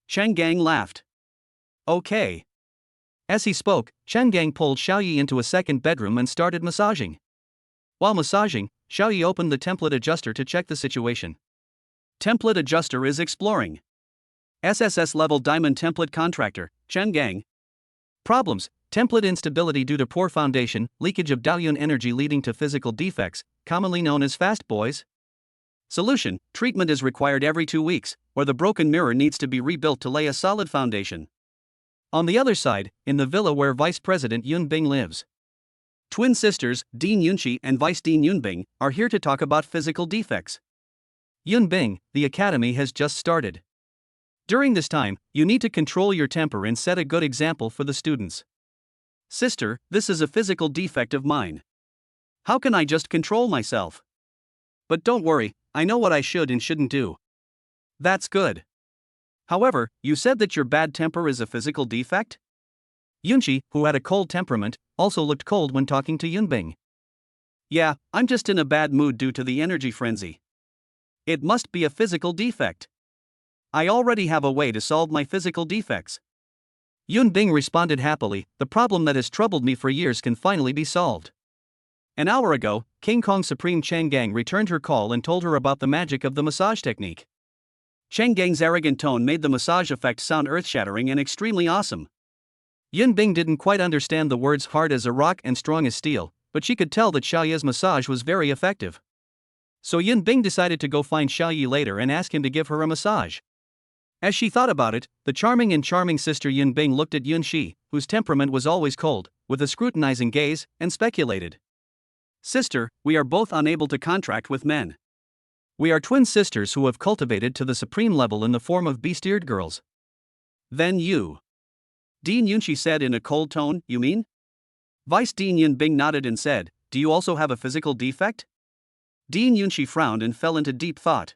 Chang Gang laughed. "Okay." As he spoke, Chang Gang pulled Xiao Yi into a second bedroom and started massaging. While massaging, Xiao Yi opened the template adjuster to check the situation. Template adjuster is exploring. SSS-level diamond template contractor, Chang Gang. Problems: template instability due to poor foundation, leakage of Daoyun energy leading to physical defects, commonly known as fast boys. Solution: treatment is required every 2 weeks, or the broken mirror needs to be rebuilt to lay a solid foundation. On the other side, in the villa where Vice President Yun Bing lives, twin sisters, Dean Yunqi and Vice Dean Yunbing, are here to talk about physical defects. Yun Bing, the academy has just started. During this time, you need to control your temper and set a good example for the students. Sister, this is a physical defect of mine. How can I just control myself? But don't worry, I know what I should and shouldn't do. That's good. However, you said that your bad temper is a physical defect? Yunqi, who had a cold temperament, also looked cold when talking to Yunbing. Yeah, I'm just in a bad mood due to the energy frenzy. It must be a physical defect. I already have a way to solve my physical defects. Yunbing responded happily, the problem that has troubled me for years can finally be solved. An hour ago, King Kong Supreme Chang Gang returned her call and told her about the magic of the massage technique. Chang Gang's arrogant tone made the massage effect sound earth-shattering and extremely awesome. Yun Bing didn't quite understand the words hard as a rock and strong as steel, but she could tell that Xiaoye's massage was very effective. So Yun Bing decided to go find Xiaoye later and ask him to give her a massage. As she thought about it, the charming sister Yun Bing looked at Yun Shi, whose temperament was always cold, with a scrutinizing gaze, and speculated. Sister, we are both unable to contract with men. We are twin sisters who have cultivated to the supreme level in the form of beast-eared girls. Then you. Dean Yunshi said in a cold tone, you mean? Vice Dean Yun Bing nodded and said, do you also have a physical defect? Dean Yunshi frowned and fell into deep thought.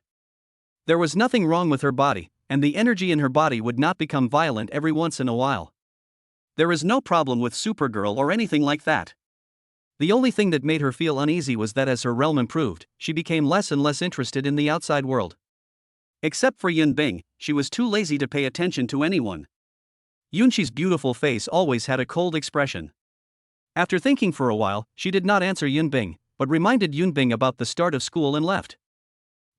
There was nothing wrong with her body, and the energy in her body would not become violent every once in a while. There is no problem with Supergirl or anything like that. The only thing that made her feel uneasy was that as her realm improved, she became less and less interested in the outside world. Except for Yun Bing, she was too lazy to pay attention to anyone. Yunshi's beautiful face always had a cold expression. After thinking for a while, she did not answer Yun Bing, but reminded Yun Bing about the start of school and left.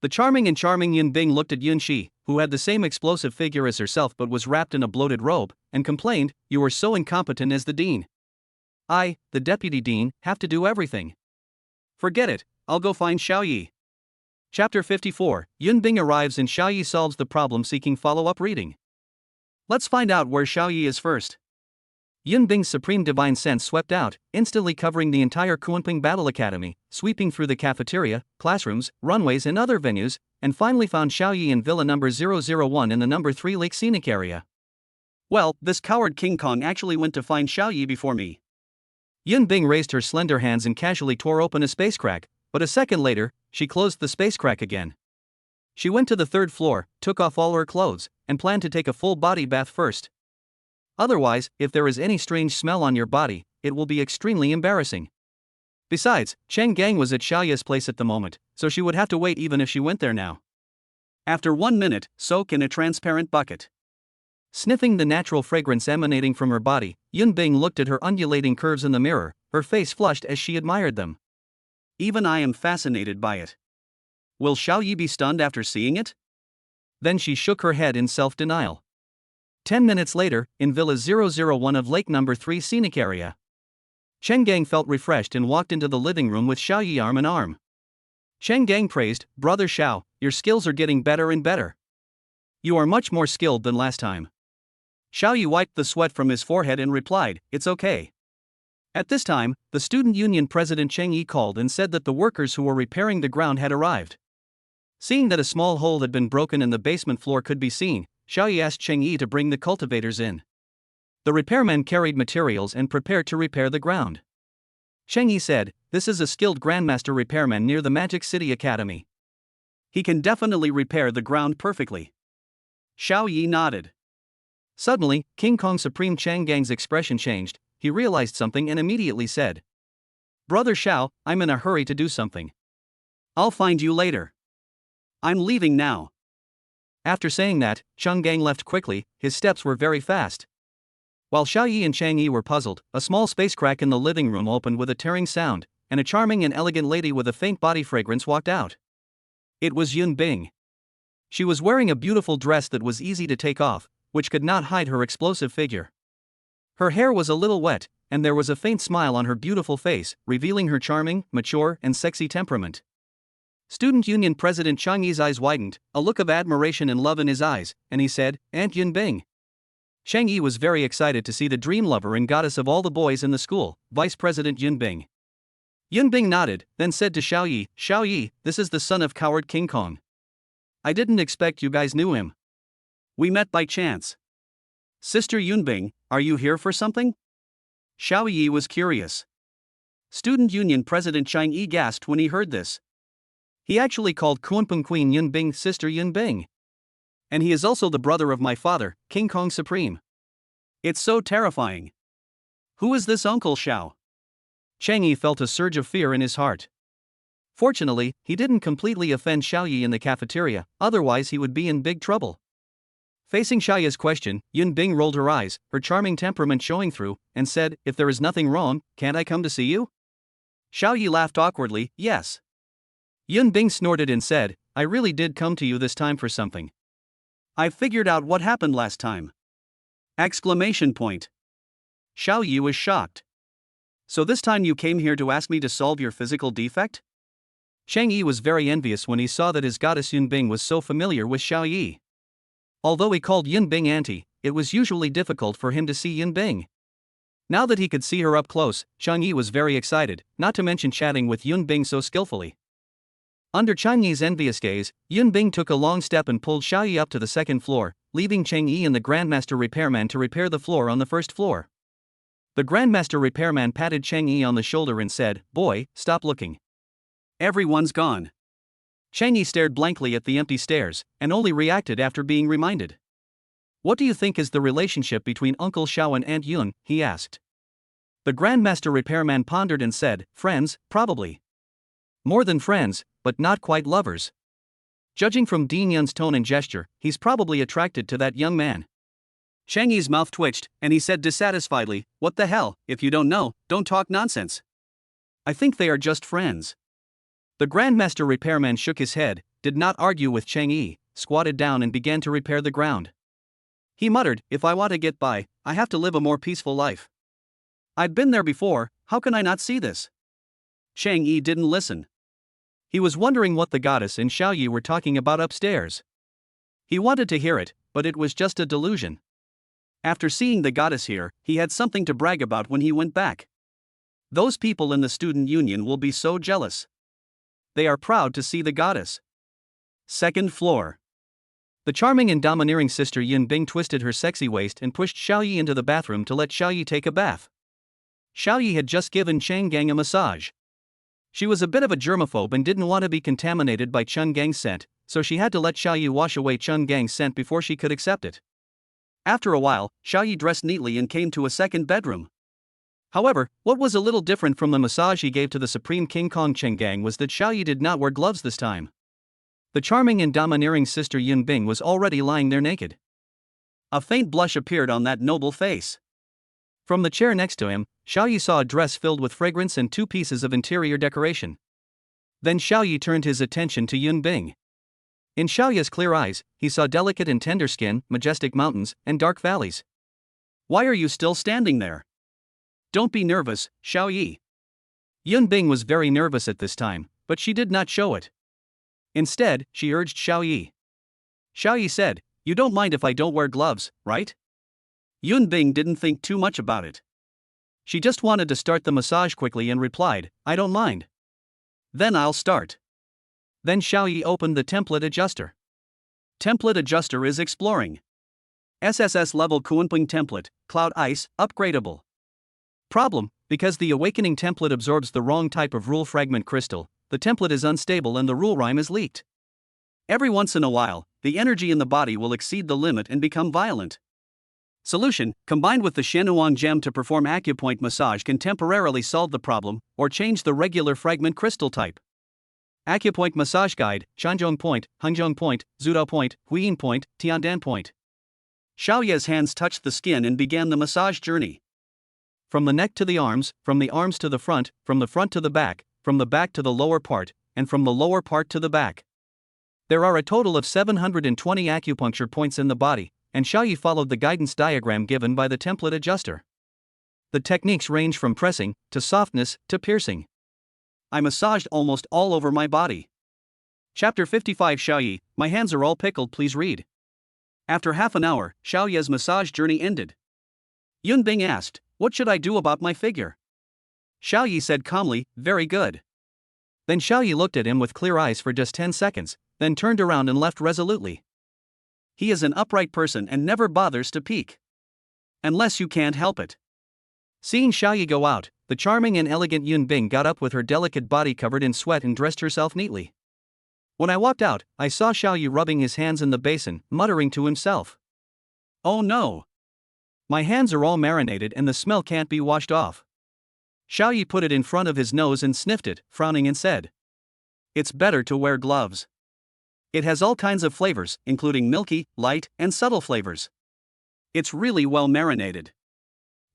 The charming Yun Bing looked at Yun Shi, who had the same explosive figure as herself but was wrapped in a bloated robe, and complained, you are so incompetent as the dean. I, the deputy dean, have to do everything. Forget it, I'll go find Xiaoye. Chapter 54, Yun Bing arrives and Xiaoye solves the problem seeking follow-up reading. Let's find out where Xiaoye is first. Yun Bing's supreme divine sense swept out, instantly covering the entire Kunping Battle Academy, sweeping through the cafeteria, classrooms, runways and other venues, and finally found Xiaoye in Villa number 001 in the number 3 Lake Scenic area. Well, this coward King Kong actually went to find Xiaoye before me. Yun Bing raised her slender hands and casually tore open a space crack, but a second later, she closed the space crack again. She went to the third floor, took off all her clothes, and planned to take a full body bath first. Otherwise, if there is any strange smell on your body, it will be extremely embarrassing. Besides, Cheng Gang was at Xiaoye's place at the moment, so she would have to wait even if she went there now. After 1 minute, soak in a transparent bucket. Sniffing the natural fragrance emanating from her body, Yun Bing looked at her undulating curves in the mirror, her face flushed as she admired them. Even I am fascinated by it. Will Xiaoye be stunned after seeing it? Then she shook her head in self-denial. 10 minutes later, in Villa 001 of Lake number 3 Scenic area. Cheng Gang felt refreshed and walked into the living room with Xiaoye arm in arm. Cheng Gang praised, Brother Xiao, your skills are getting better and better. You are much more skilled than last time. Xiaoye wiped the sweat from his forehead and replied, it's okay. At this time, the student union president Cheng Yi called and said that the workers who were repairing the ground had arrived. Seeing that a small hole had been broken and the basement floor could be seen, Xiaoye asked Cheng Yi to bring the cultivators in. The repairmen carried materials and prepared to repair the ground. Cheng Yi said, this is a skilled grandmaster repairman near the Magic City Academy. He can definitely repair the ground perfectly. Xiaoye nodded. Suddenly, King Kong Supreme Cheng Gang's expression changed. He realized something and immediately said, Brother Xiao, I'm in a hurry to do something. I'll find you later. I'm leaving now. After saying that, Cheng Gang left quickly, his steps were very fast. While Xiaoye and Cheng Yi were puzzled, a small space crack in the living room opened with a tearing sound, and a charming and elegant lady with a faint body fragrance walked out. It was Yun Bing. She was wearing a beautiful dress that was easy to take off, which could not hide her explosive figure. Her hair was a little wet, and there was a faint smile on her beautiful face, revealing her charming, mature, and sexy temperament. Student Union President Cheng Yi's eyes widened, a look of admiration and love in his eyes, and he said, Aunt Yun Bing. Cheng Yi was very excited to see the dream lover and goddess of all the boys in the school, Vice President Yun Bing. Yun Bing nodded, then said to Xiaoye, this is the son of coward King Kong. I didn't expect you guys knew him. We met by chance. Sister Yun Bing, are you here for something? Xiaoye was curious. Student Union President Cheng Yi gasped when he heard this. He actually called Kunpeng Queen Yun Bing Sister Yun Bing. And he is also the brother of my father, King Kong Supreme. It's so terrifying. Who is this Uncle Xiao? Cheng Yi felt a surge of fear in his heart. Fortunately, he didn't completely offend Xiaoye in the cafeteria, otherwise he would be in big trouble. Facing Xiaoye's question, Yun Bing rolled her eyes, her charming temperament showing through, and said, if there is nothing wrong, can't I come to see you? Xiaoye laughed awkwardly, yes. Yun Bing snorted and said, I really did come to you this time for something. I figured out what happened last time. Exclamation point. Xiao Yi was shocked. So this time you came here to ask me to solve your physical defect? Chang Yi was very envious when he saw that his goddess Yun Bing was so familiar with Xiao Yi. Although he called Yun Bing auntie, it was usually difficult for him to see Yun Bing. Now that he could see her up close, Chang Yi was very excited, not to mention chatting with Yun Bing so skillfully. Under Chang Yi's envious gaze, Yun Bing took a long step and pulled Xiao Yi up to the second floor, leaving Chang Yi and the Grandmaster Repairman to repair the floor on the first floor. The Grandmaster Repairman patted Chang Yi on the shoulder and said, "Boy, stop looking. Everyone's gone." Chang Yi stared blankly at the empty stairs, and only reacted after being reminded. "What do you think is the relationship between Uncle Xiao and Aunt Yun?" he asked. The Grandmaster Repairman pondered and said, "Friends, probably. More than friends, but not quite lovers. Judging from Dean Yun's tone and gesture, he's probably attracted to that young man." Chang Yi's mouth twitched, and he said dissatisfiedly, "What the hell, if you don't know, don't talk nonsense. I think they are just friends." The Grandmaster Repairman shook his head, did not argue with Chang Yi, squatted down and began to repair the ground. He muttered, "If I want to get by, I have to live a more peaceful life. I've been there before, how can I not see this?" Chang Yi didn't listen. He was wondering what the goddess and Xiao Yi were talking about upstairs. He wanted to hear it, but it was just a delusion. After seeing the goddess here, he had something to brag about when he went back. Those people in the student union will be so jealous. They are proud to see the goddess. Second floor. The charming and domineering sister Yun Bing twisted her sexy waist and pushed Xiao Yi into the bathroom to let Xiao Yi take a bath. Xiao Yi had just given Chang Gang a massage. She was a bit of a germaphobe and didn't want to be contaminated by Chun Gang's scent, so she had to let Xiao Yi wash away Chun Gang's scent before she could accept it. After a while, Xiao Yi dressed neatly and came to a second bedroom. However, what was a little different from the massage he gave to the Supreme King Kong Cheng Gang was that Xiao Yi did not wear gloves this time. The charming and domineering sister Yun Bing was already lying there naked. A faint blush appeared on that noble face. From the chair next to him, Xiao Yi saw a dress filled with fragrance and two pieces of interior decoration. Then Xiao Yi turned his attention to Yun Bing. In Xiao Yi's clear eyes, he saw delicate and tender skin, majestic mountains, and dark valleys. "Why are you still standing there? Don't be nervous, Xiao Yi." Yun Bing was very nervous at this time, but she did not show it. Instead, she urged Xiao Yi. Xiao Yi said, "You don't mind if I don't wear gloves, right?" Yun Bing didn't think too much about it. She just wanted to start the massage quickly and replied, "I don't mind." "Then I'll start." Then Xiao Yi opened the template adjuster. Template adjuster is exploring. SSS-level Kunping template, Cloud Ice, upgradable. Problem: because the awakening template absorbs the wrong type of rule fragment crystal, the template is unstable and the rule rhyme is leaked. Every once in a while, the energy in the body will exceed the limit and become violent. Solution: combined with the Shenuang gem to perform acupoint massage can temporarily solve the problem, or change the regular fragment crystal type. Acupoint Massage Guide, Shanzhong Point, Hengzhong Point, Zudao Point, Huiyin Point, Tiandan Point. Xiao Yi's hands touched the skin and began the massage journey. From the neck to the arms, from the arms to the front to the back, from the back to the lower part, and from the lower part to the back. There are a total of 720 acupuncture points in the body, and Xiao Yi followed the guidance diagram given by the template adjuster. The techniques range from pressing, to softness, to piercing. I massaged almost all over my body. Chapter 55 Xiao Yi, my hands are all pickled, please read. After half an hour, Xiao Yi's massage journey ended. Yun Bing asked, "What should I do about my figure?" Xiao Yi said calmly, "Very good." Then Xiao Yi looked at him with clear eyes for just 10 seconds, then turned around and left resolutely. He is an upright person and never bothers to peek. Unless you can't help it. Seeing Xiao Yi go out, the charming and elegant Yun Bing got up with her delicate body covered in sweat and dressed herself neatly. When I walked out, I saw Xiao Yi rubbing his hands in the basin, muttering to himself. "Oh no! My hands are all marinated and the smell can't be washed off." Xiao Yi put it in front of his nose and sniffed it, frowning and said, "It's better to wear gloves. It has all kinds of flavors, including milky, light, and subtle flavors. It's really well marinated."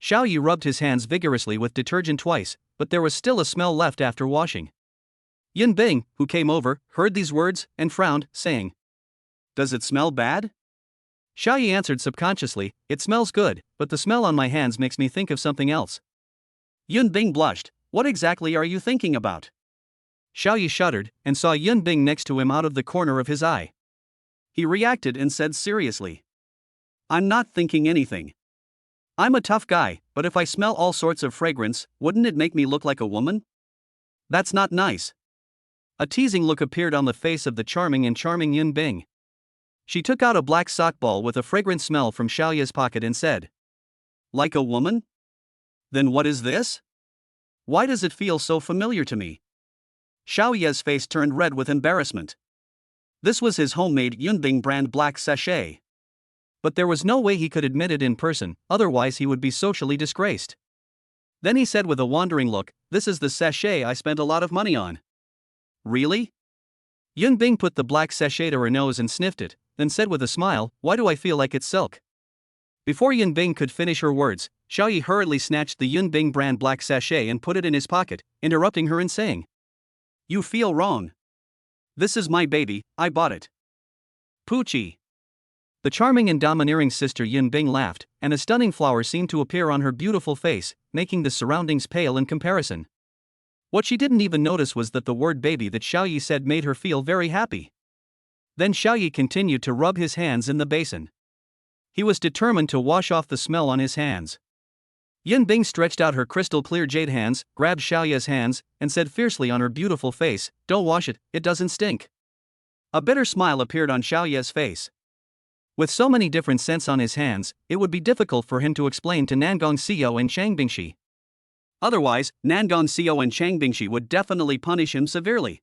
Xiao Yi rubbed his hands vigorously with detergent twice, but there was still a smell left after washing. Yun Bing, who came over, heard these words and frowned, saying, "Does it smell bad?" Xiao Yi answered subconsciously, "It smells good, but the smell on my hands makes me think of something else." Yun Bing blushed. "What exactly are you thinking about?" Xiao Yi shuddered and saw Yun Bing next to him out of the corner of his eye. He reacted and said seriously, "I'm not thinking anything. I'm a tough guy, but if I smell all sorts of fragrance, wouldn't it make me look like a woman? That's not nice." A teasing look appeared on the face of the charming Yun Bing. She took out a black sock ball with a fragrant smell from Xiao Yi's pocket and said, "Like a woman? Then what is this? Why does it feel so familiar to me?" Xiao Yi's face turned red with embarrassment. This was his homemade Yunbing brand black sachet. But there was no way he could admit it in person, otherwise he would be socially disgraced. Then he said with a wandering look, "This is the sachet I spent a lot of money on." "Really?" Yunbing put the black sachet to her nose and sniffed it, then said with a smile, "Why do I feel like it's silk?" Before Yunbing could finish her words, Xiao Yi hurriedly snatched the Yunbing brand black sachet and put it in his pocket, interrupting her and saying, "You feel wrong. This is my baby, I bought it." Poochie. The charming and domineering sister Yun Bing laughed, and a stunning flower seemed to appear on her beautiful face, making the surroundings pale in comparison. What she didn't even notice was that the word baby that Xiao Yi said made her feel very happy. Then Xiao Yi continued to rub his hands in the basin. He was determined to wash off the smell on his hands. Yun Bing stretched out her crystal clear jade hands, grabbed Xiao Yi's hands, and said fiercely on her beautiful face, "Don't wash it, it doesn't stink." A bitter smile appeared on Xiao Yi's face. With so many different scents on his hands, it would be difficult for him to explain to Nangong Xiao and Chang Bingshi. Otherwise, Nangong Xiao and Chang Bingshi would definitely punish him severely.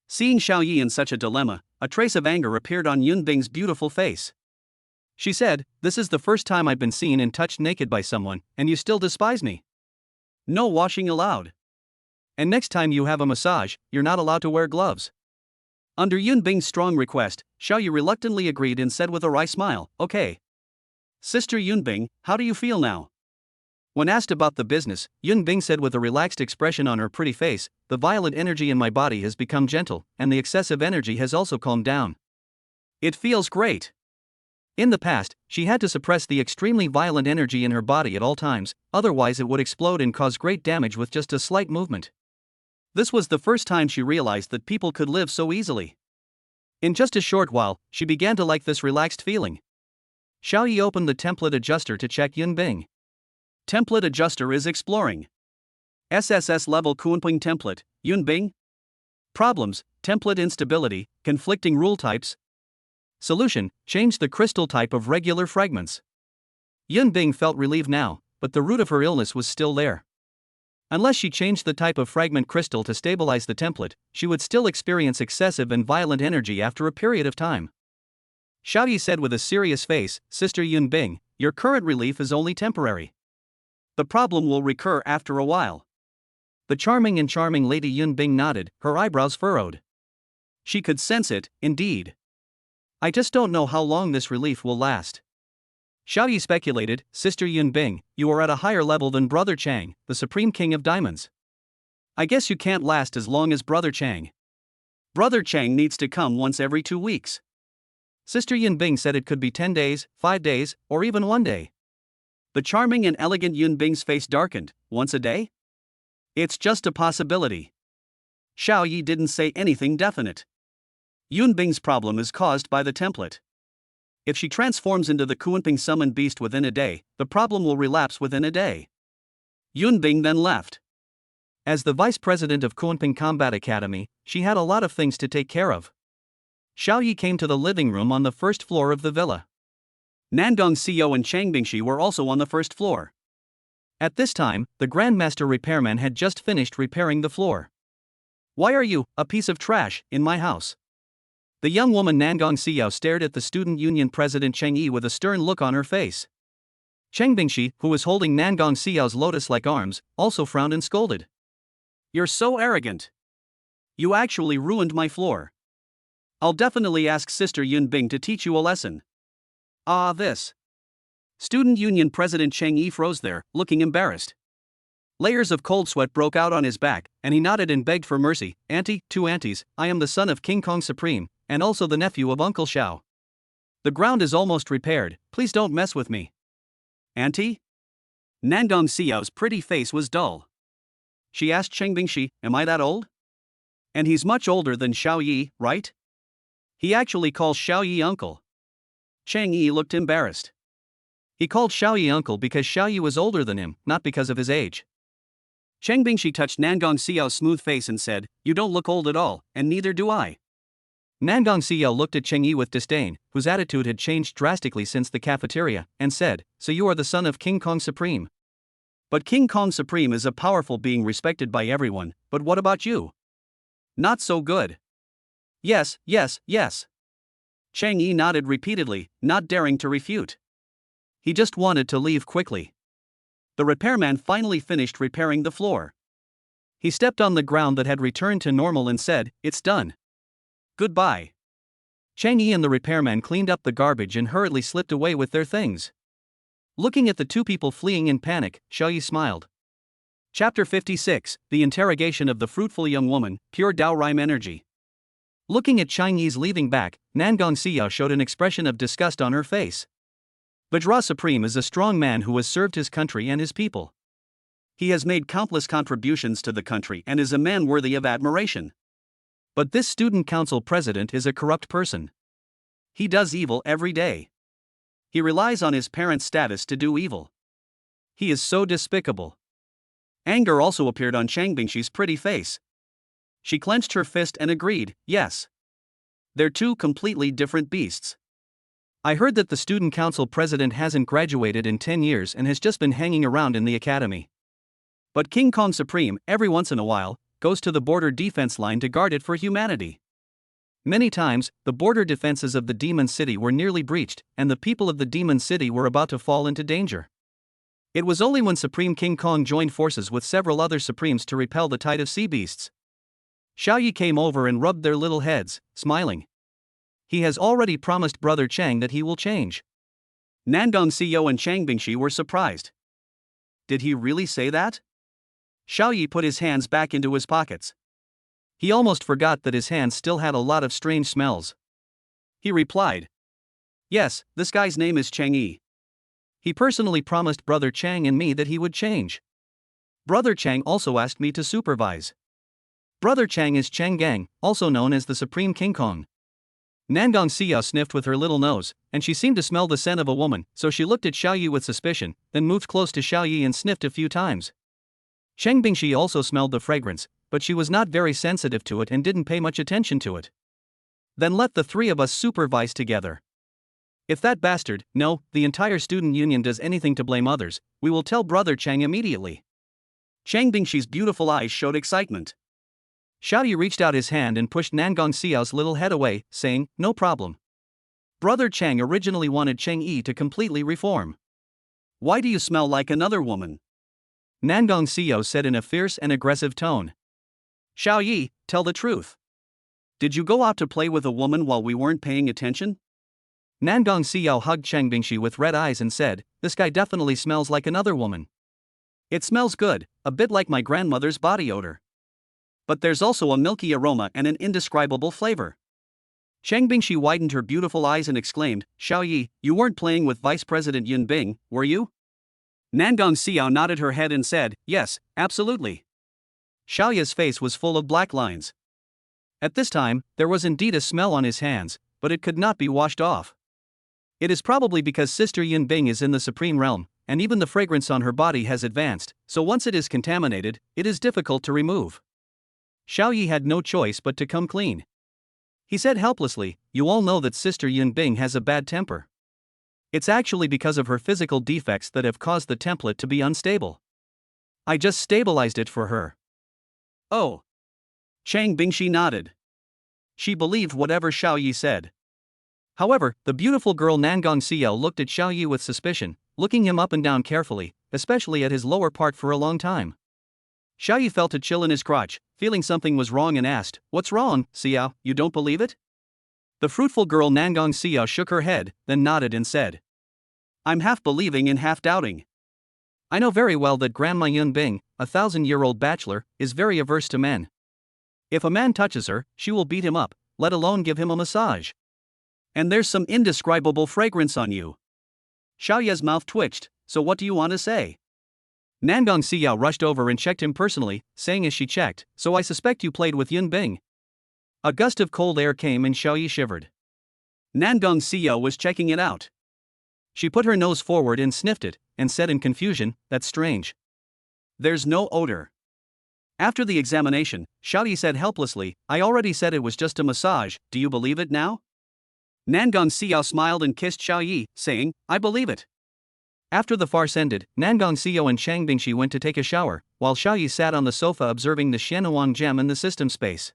Seeing Xiao Yi in such a dilemma, a trace of anger appeared on Yun Bing's beautiful face. She said, "This is the first time I've been seen and touched naked by someone, and you still despise me. No washing allowed. And next time you have a massage, you're not allowed to wear gloves." Under Yun Bing's strong request, Xiao Yi reluctantly agreed and said with a wry smile, "Okay. Sister Yun Bing, how do you feel now?" When asked about the business, Yun Bing said with a relaxed expression on her pretty face, "The violent energy in my body has become gentle, and the excessive energy has also calmed down. It feels great." In the past, she had to suppress the extremely violent energy in her body at all times, otherwise it would explode and cause great damage with just a slight movement. This was the first time she realized that people could live so easily. In just a short while, she began to like this relaxed feeling. Xiao Yi opened the template adjuster to check Yun Bing. Template adjuster is exploring. SSS-level Kunping template, Yun Bing. Problems, template instability, conflicting rule types. Solution, change the crystal type of regular fragments. Yun Bing felt relieved now, but the root of her illness was still there. Unless she changed the type of fragment crystal to stabilize the template, she would still experience excessive and violent energy after a period of time. Xiao Yi said with a serious face, "Sister Yun Bing, your current relief is only temporary. The problem will recur after a while." The charming Lady Yun Bing nodded, her eyebrows furrowed. She could sense it, indeed. "I just don't know how long this relief will last." Xiao Yi speculated, "Sister Yun Bing, you are at a higher level than Brother Chang, the Supreme King of Diamonds. I guess you can't last as long as Brother Chang. Brother Chang needs to come once every 2 weeks. Sister Yun Bing said it could be 10 days, 5 days, or even 1 day. The charming and elegant Yun Bing's face darkened. Once a day? It's just a possibility. Xiao Yi didn't say anything definite. Yun Bing's problem is caused by the template. If she transforms into the Kunping summoned beast within a day, the problem will relapse within a day. Yun Bing then left. As the vice president of Kunping Combat Academy, she had a lot of things to take care of. Xiao Yi came to the living room on the first floor of the villa. Nangong Xiao and Chang Bingshi were also on the first floor. At this time, the Grandmaster Repairman had just finished repairing the floor. "Why are you, a piece of trash, in my house?" The young woman Nangong Xiao stared at the student union president Cheng Yi with a stern look on her face. Cheng Bingshi, who was holding Nangong Xiao's lotus-like arms, also frowned and scolded. "You're so arrogant. You actually ruined my floor. I'll definitely ask Sister Yun Bing to teach you a lesson." This. Student Union President Cheng Yi froze there, looking embarrassed. Layers of cold sweat broke out on his back, and he nodded and begged for mercy. "Auntie, 2 aunties, I am the son of King Kong Supreme, and also the nephew of Uncle Xiao. The ground is almost repaired, please don't mess with me. Auntie? Nangong Xiao's pretty face was dull. She asked Cheng Bingxi, am I that old? And he's much older than Xiao Yi, right? He actually calls Xiao Yi uncle. Cheng Yi looked embarrassed. He called Xiao Yi uncle because Xiao Yi was older than him, not because of his age. Cheng Bingxi touched Nangong Xiao's smooth face and said, you don't look old at all, and neither do I. Nangong Xiao looked at Cheng Yi with disdain, whose attitude had changed drastically since the cafeteria, and said, so you are the son of King Kong Supreme. But King Kong Supreme is a powerful being respected by everyone, but what about you? Not so good. Yes, yes, yes. Cheng Yi nodded repeatedly, not daring to refute. He just wanted to leave quickly. The repairman finally finished repairing the floor. He stepped on the ground that had returned to normal and said, it's done. Goodbye. Cheng Yi and the repairman cleaned up the garbage and hurriedly slipped away with their things. Looking at the two people fleeing in panic, Xiao Yi smiled. Chapter 56, The Interrogation of the Fruitful Young Woman, Pure Dao Rhyme Energy. Looking at Cheng Yi's leaving back, Nangong Xiao showed an expression of disgust on her face. Vajra Supreme is a strong man who has served his country and his people. He has made countless contributions to the country and is a man worthy of admiration. But this student council president is a corrupt person. He does evil every day. He relies on his parents' status to do evil. He is so despicable. Anger also appeared on Cheng Bingxi's pretty face. She clenched her fist and agreed, yes. They're two completely different beasts. I heard that the student council president hasn't graduated in 10 years and has just been hanging around in the academy. But King Kong Supreme, every once in a while, goes to the border defense line to guard it for humanity. Many times, the border defenses of the Demon City were nearly breached, and the people of the Demon City were about to fall into danger. It was only when Supreme King Kong joined forces with several other Supremes to repel the tide of sea beasts. Xiao Yi came over and rubbed their little heads, smiling. He has already promised Brother Chang that he will change. Nangong Xiao and Cheng Bingxi were surprised. Did he really say that? Xiao Yi put his hands back into his pockets. He almost forgot that his hands still had a lot of strange smells. He replied, yes, this guy's name is Cheng Yi. He personally promised Brother Chang and me that he would change. Brother Chang also asked me to supervise. Brother Chang is Cheng Gang, also known as the Supreme King Kong. Nangong Xiao sniffed with her little nose, and she seemed to smell the scent of a woman, so she looked at Xiao Yi with suspicion, then moved close to Xiao Yi and sniffed a few times. Cheng Bingxi also smelled the fragrance, but she was not very sensitive to it and didn't pay much attention to it. Then let the three of us supervise together. If that bastard, no, the entire student union does anything to blame others, we will tell Brother Chang immediately. Cheng Bingxi's beautiful eyes showed excitement. Xiao Yi reached out his hand and pushed Nangong Xiao's little head away, saying, no problem. Brother Chang originally wanted Cheng Yi to completely reform. Why do you smell like another woman? Nangong Xiao said in a fierce and aggressive tone. Xiao Yi, tell the truth. Did you go out to play with a woman while we weren't paying attention? Nangong Xiao hugged Cheng Bingxi with red eyes and said, this guy definitely smells like another woman. It smells good, a bit like my grandmother's body odor. But there's also a milky aroma and an indescribable flavor. Cheng Bingxi widened her beautiful eyes and exclaimed, Xiao Yi, you weren't playing with Vice President Yun Bing, were you? Nangong Xiao nodded her head and said, yes, absolutely. Xiao Yi's face was full of black lines. At this time, there was indeed a smell on his hands, but it could not be washed off. It is probably because Sister Yun Bing is in the Supreme Realm, and even the fragrance on her body has advanced, so once it is contaminated, it is difficult to remove. Xiao Yi had no choice but to come clean. He said helplessly, you all know that Sister Yun Bing has a bad temper. It's actually because of her physical defects that have caused the template to be unstable. I just stabilized it for her. Oh. Cheng Bingxi nodded. She believed whatever Xiao Yi said. However, the beautiful girl Nangong Xiao looked at Xiao Yi with suspicion, looking him up and down carefully, especially at his lower part for a long time. Xiao Yi felt a chill in his crotch, feeling something was wrong and asked, what's wrong, Xiao, you don't believe it? The fruitful girl Nangong Xiao shook her head, then nodded and said, I'm half believing and half doubting. I know very well that Grandma Yun Bing, a 1,000-year-old bachelor, is very averse to men. If a man touches her, she will beat him up, let alone give him a massage. And there's some indescribable fragrance on you. Xiaoya's mouth twitched, so what do you want to say? Nangong Xiao rushed over and checked him personally, saying as she checked, so I suspect you played with Yun Bing. A gust of cold air came and Xiaoyi shivered. Nangong Xiao was checking it out. She put her nose forward and sniffed it, and said in confusion, that's strange. There's no odor. After the examination, Xiaoyi said helplessly, I already said it was just a massage, do you believe it now? Nangong Xiao smiled and kissed Xiaoyi, saying, I believe it. After the farce ended, Nangong Xiao and Chang Bingshi went to take a shower, while Xiaoyi sat on the sofa observing the Xianuang gem in the system space.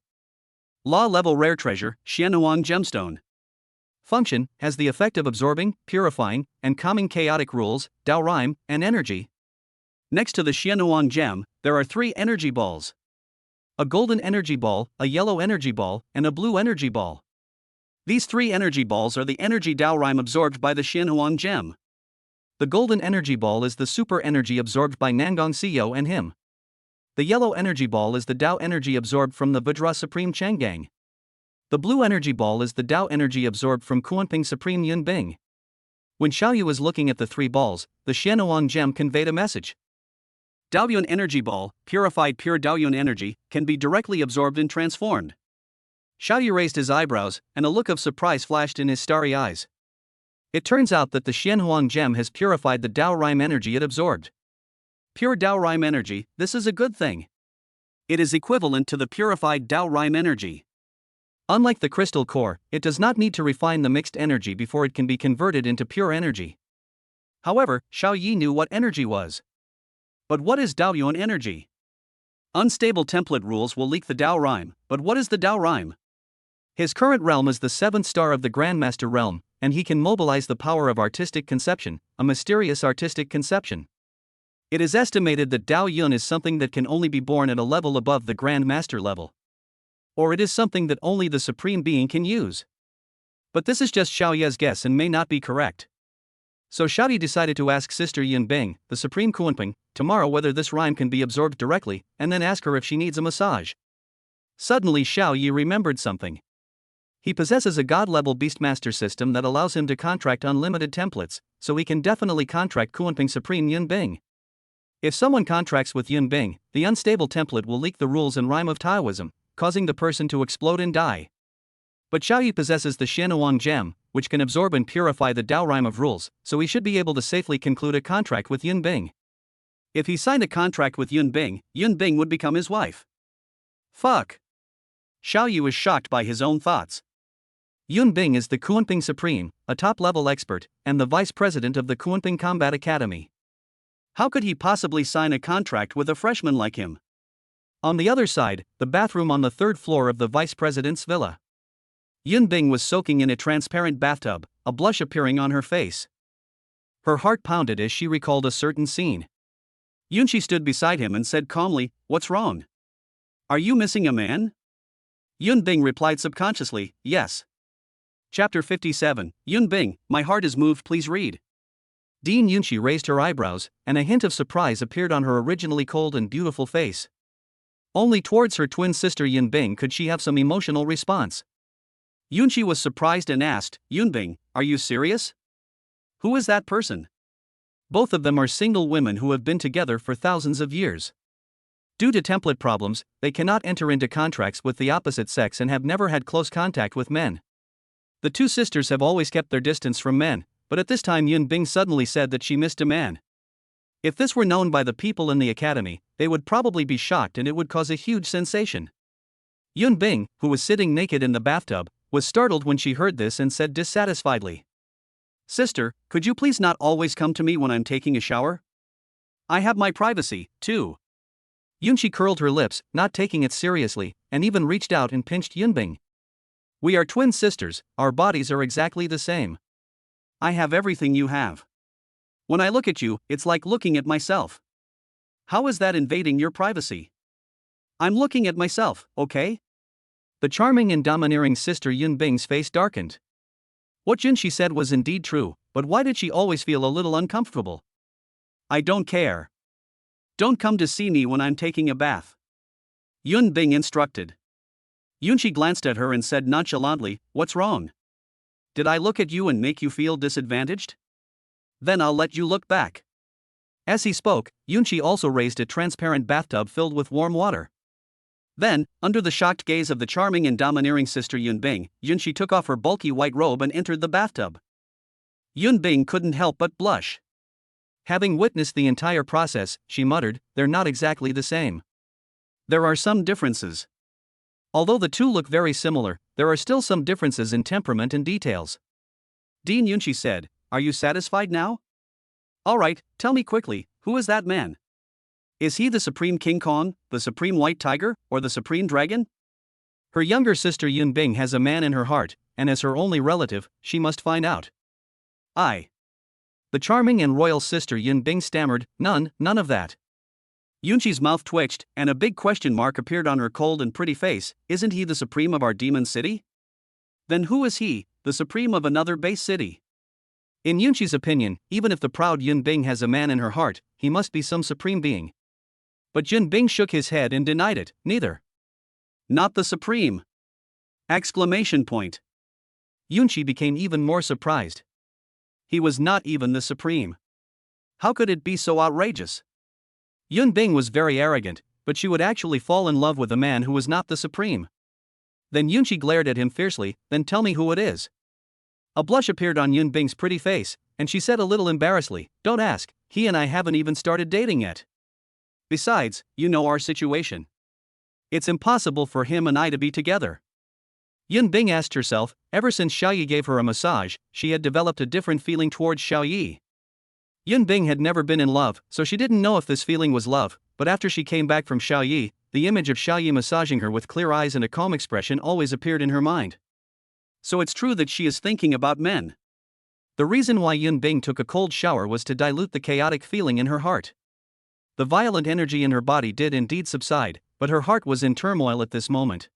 Law-level rare treasure, Xianuang gemstone. Function, has the effect of absorbing, purifying, and calming chaotic rules, Dao Rhyme, and energy. Next to the Xianuang gem, there are 3 energy balls. A golden energy ball, a yellow energy ball, and a blue energy ball. These 3 energy balls are the energy Dao Rhyme absorbed by the Xianuang gem. The golden energy ball is the super energy absorbed by Nangong Xiao and him. The yellow energy ball is the Dao energy absorbed from the Vajra Supreme Changgang. The blue energy ball is the Dao energy absorbed from Kuanping Supreme Yun Bing. When Xiaoyu was looking at the 3 balls, the Xianuang gem conveyed a message. Daoyun energy ball, purified pure Daoyun energy, can be directly absorbed and transformed. Xiaoyu raised his eyebrows, and a look of surprise flashed in his starry eyes. It turns out that the Xianhuang gem has purified the Dao Rhyme energy it absorbed. Pure Dao Rhyme energy, this is a good thing. It is equivalent to the purified Dao Rhyme energy. Unlike the crystal core, it does not need to refine the mixed energy before it can be converted into pure energy. However, Xiao Yi knew what energy was. But what is Daoyuan energy? Unstable template rules will leak the Dao Rhyme, but what is the Dao Rhyme? His current realm is the 7th star of the Grandmaster realm, and he can mobilize the power of artistic conception, a mysterious artistic conception. It is estimated that Dao Yun is something that can only be born at a level above the Grandmaster level. Or it is something that only the Supreme Being can use. But this is just Xiaoya's guess and may not be correct. So Xiaoyi decided to ask Sister Yun Bing, the Supreme Kuanping, tomorrow whether this rhyme can be absorbed directly, and then ask her if she needs a massage. Suddenly Xiaoyi remembered something. He possesses a god-level Beastmaster system that allows him to contract unlimited templates, so he can definitely contract Kuanping Supreme Yun Bing. If someone contracts with Yun Bing, the unstable template will leak the rules and rhyme of Taoism, causing the person to explode and die. But Xiaoyi possesses the Xianuang gem, which can absorb and purify the Dao Rhyme of rules, so he should be able to safely conclude a contract with Yun Bing. If he signed a contract with Yun Bing would become his wife. Fuck. Xiaoyi was shocked by his own thoughts. Yun Bing is the Kuanping Supreme, a top-level expert, and the vice president of the Kuanping Combat Academy. How could he possibly sign a contract with a freshman like him? On the other side, the bathroom on the 3rd floor of the vice president's villa. Yun Bing was soaking in a transparent bathtub, a blush appearing on her face. Her heart pounded as she recalled a certain scene. Yunshi stood beside him and said calmly, "What's wrong? Are you missing a man?" Yun Bing replied subconsciously, "Yes." Chapter 57, Yun Bing, my heart is moved, please read. Dean Yunshi raised her eyebrows, and a hint of surprise appeared on her originally cold and beautiful face. Only towards her twin sister Yun Bing could she have some emotional response. Yunshi was surprised and asked, "Yun Bing, are you serious? Who is that person?" Both of them are single women who have been together for thousands of years. Due to template problems, they cannot enter into contracts with the opposite sex and have never had close contact with men. The two sisters have always kept their distance from men, but at this time Yun Bing suddenly said that she missed a man. If this were known by the people in the academy, they would probably be shocked and it would cause a huge sensation. Yun Bing, who was sitting naked in the bathtub, was startled when she heard this and said dissatisfiedly, "Sister, could you please not always come to me when I'm taking a shower? I have my privacy, too." Yunshi curled her lips, not taking it seriously, and even reached out and pinched Yun Bing. "We are twin sisters, our bodies are exactly the same. I have everything you have. When I look at you, it's like looking at myself. How is that invading your privacy? I'm looking at myself, okay?" The charming and domineering sister Yun Bing's face darkened. What Yunshi said was indeed true, but why did she always feel a little uncomfortable? "I don't care. Don't come to see me when I'm taking a bath," Yun Bing instructed. Yunshi glanced at her and said nonchalantly, "What's wrong?" Did I look at you and make you feel disadvantaged? Then I'll let you look back. As he spoke, Yunqi also raised a transparent bathtub filled with warm water. Then, under the shocked gaze of the charming and domineering sister Yunbing, Yunqi took off her bulky white robe and entered the bathtub. Yunbing couldn't help but blush. Having witnessed the entire process, she muttered, "They're not exactly the same. There are some differences." Although the two look very similar, there are still some differences in temperament and details. Dean Yunqi said, "Are you satisfied now? Alright, tell me quickly, who is that man? Is he the Supreme King Kong, the Supreme White Tiger, or the Supreme Dragon?" Her younger sister Yunbing has a man in her heart, and as her only relative, she must find out. The charming and royal sister Yunbing stammered, none of that." Yunqi's mouth twitched, and a big question mark appeared on her cold and pretty face. "Isn't he the supreme of our demon city? Then who is he, the supreme of another base city?" In Yunqi's opinion, even if the proud Yunbing has a man in her heart, he must be some supreme being. But Yunbing shook his head and denied it, neither. "Not the supreme!" Exclamation point. Yunqi became even more surprised. He was not even the supreme. How could it be so outrageous? Yunbing was very arrogant, but she would actually fall in love with a man who was not the supreme. Then Yunqi glared at him fiercely, "Then tell me who it is." A blush appeared on Yunbing's pretty face, and she said a little embarrassedly, "Don't ask, he and I haven't even started dating yet. Besides, you know our situation. It's impossible for him and I to be together." Yunbing asked herself, ever since Xiaoyi gave her a massage, she had developed a different feeling towards Xiaoyi. Yunbing had never been in love, so she didn't know if this feeling was love, but after she came back from Xiaoyi, the image of Xiaoyi massaging her with clear eyes and a calm expression always appeared in her mind. So it's true that she is thinking about men. The reason why Yunbing took a cold shower was to dilute the chaotic feeling in her heart. The violent energy in her body did indeed subside, but her heart was in turmoil at this moment.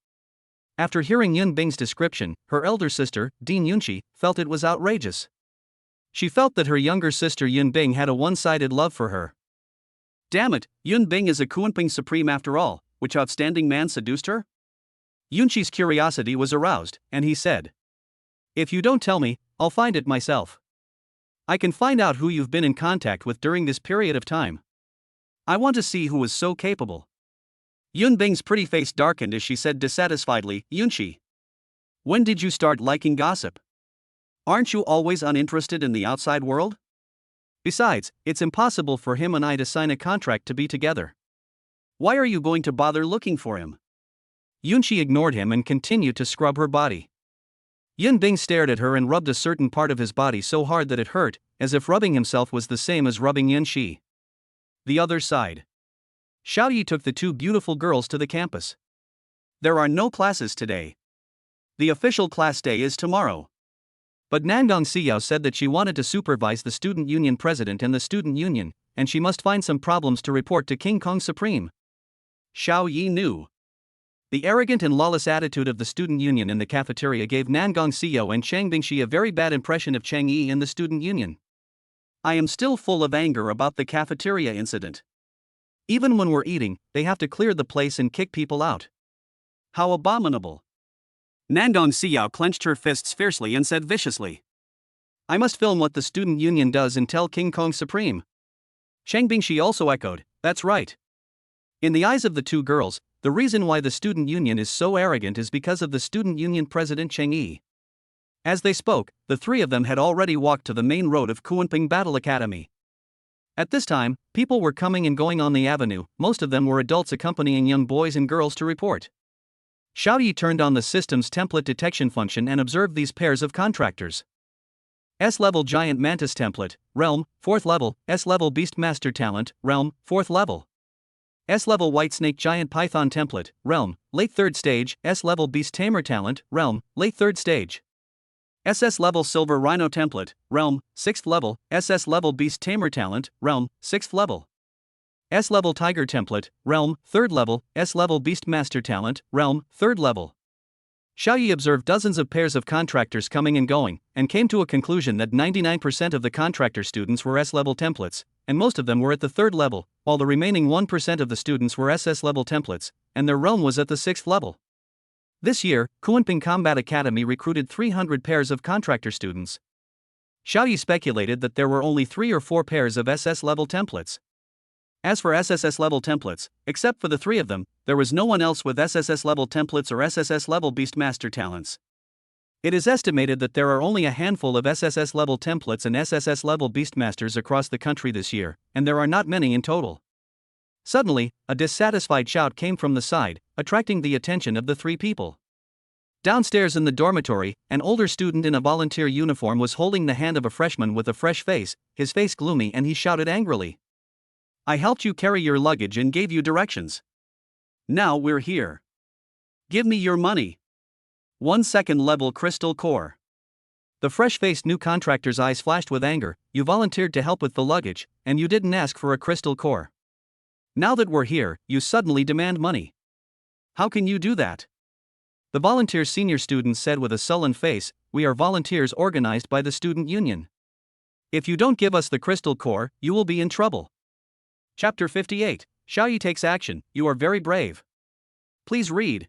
After hearing Yunbing's description, her elder sister, Dean Yunqi, felt it was outrageous. She felt that her younger sister Yunbing had a one-sided love for her. Damn it, Yunbing is a Kunping supreme after all. Which outstanding man seduced her? Yunqi's curiosity was aroused, and he said, "If you don't tell me, I'll find it myself. I can find out who you've been in contact with during this period of time. I want to see who is so capable." Yunbing's pretty face darkened as she said dissatisfiedly, "Yunqi, when did you start liking gossip? Aren't you always uninterested in the outside world? Besides, it's impossible for him and I to sign a contract to be together. Why are you going to bother looking for him?" Yunqi ignored him and continued to scrub her body. Yunbing stared at her and rubbed a certain part of his body so hard that it hurt, as if rubbing himself was the same as rubbing Yunqi. The other side. Xiaoyi took the two beautiful girls to the campus. There are no classes today. The official class day is tomorrow. But Nangong Siyao said that she wanted to supervise the student union president and the student union, and she must find some problems to report to King Kong Supreme. Xiaoyi knew. The arrogant and lawless attitude of the student union in the cafeteria gave Nangong Siyao and Chang Bingxi a very bad impression of Chang Yi in the student union. I am still full of anger about the cafeteria incident. Even when we're eating, they have to clear the place and kick people out. How abominable. Nangong Siyao clenched her fists fiercely and said viciously, "I must film what the student union does and tell King Kong Supreme." Chang Bingxi also echoed, "That's right." In the eyes of the two girls, the reason why the student union is so arrogant is because of the student union president Cheng Yi. As they spoke, the three of them had already walked to the main road of Kunping Battle Academy. At this time, people were coming and going on the avenue, most of them were adults accompanying young boys and girls to report. Xiaoyi turned on the system's template detection function and observed these pairs of contractors. S-level Giant Mantis Template, Realm, 4th level, S-level Beastmaster Talent, Realm, 4th level. S-level Whitesnake Giant Python Template, Realm, late 3rd stage, S-level Beast Tamer Talent, Realm, late 3rd stage. SS-level Silver Rhino Template, Realm, 6th level, SS-level Beast Tamer Talent, Realm, 6th level. S-level Tiger Template, Realm, 3rd level, S-level Beastmaster Talent, Realm, 3rd level. Xiaoyi observed dozens of pairs of contractors coming and going, and came to a conclusion that 99% of the contractor students were S-level templates, and most of them were at the 3rd level, while the remaining 1% of the students were SS-level templates, and their realm was at the 6th level. This year, Kunping Combat Academy recruited 300 pairs of contractor students. Xiaoyi speculated that there were only 3 or 4 pairs of SS-level templates. As for SSS-level templates, except for the 3 of them, there was no one else with SSS-level templates or SSS-level Beastmaster talents. It is estimated that there are only a handful of SSS-level templates and SSS-level Beastmasters across the country this year, and there are not many in total. Suddenly, a dissatisfied shout came from the side, attracting the attention of the 3 people. Downstairs in the dormitory, an older student in a volunteer uniform was holding the hand of a freshman with a fresh face, his face gloomy, and he shouted angrily, "I helped you carry your luggage and gave you directions. Now we're here. Give me your money. 1 second level crystal core." The fresh-faced new contractor's eyes flashed with anger. "You volunteered to help with the luggage, and you didn't ask for a crystal core. Now that we're here, you suddenly demand money. How can you do that?" The volunteer's senior student said with a sullen face, "We are volunteers organized by the student union. If you don't give us the crystal core, you will be in trouble." Chapter 58, Xiaoyi takes action. You are very brave. Please read.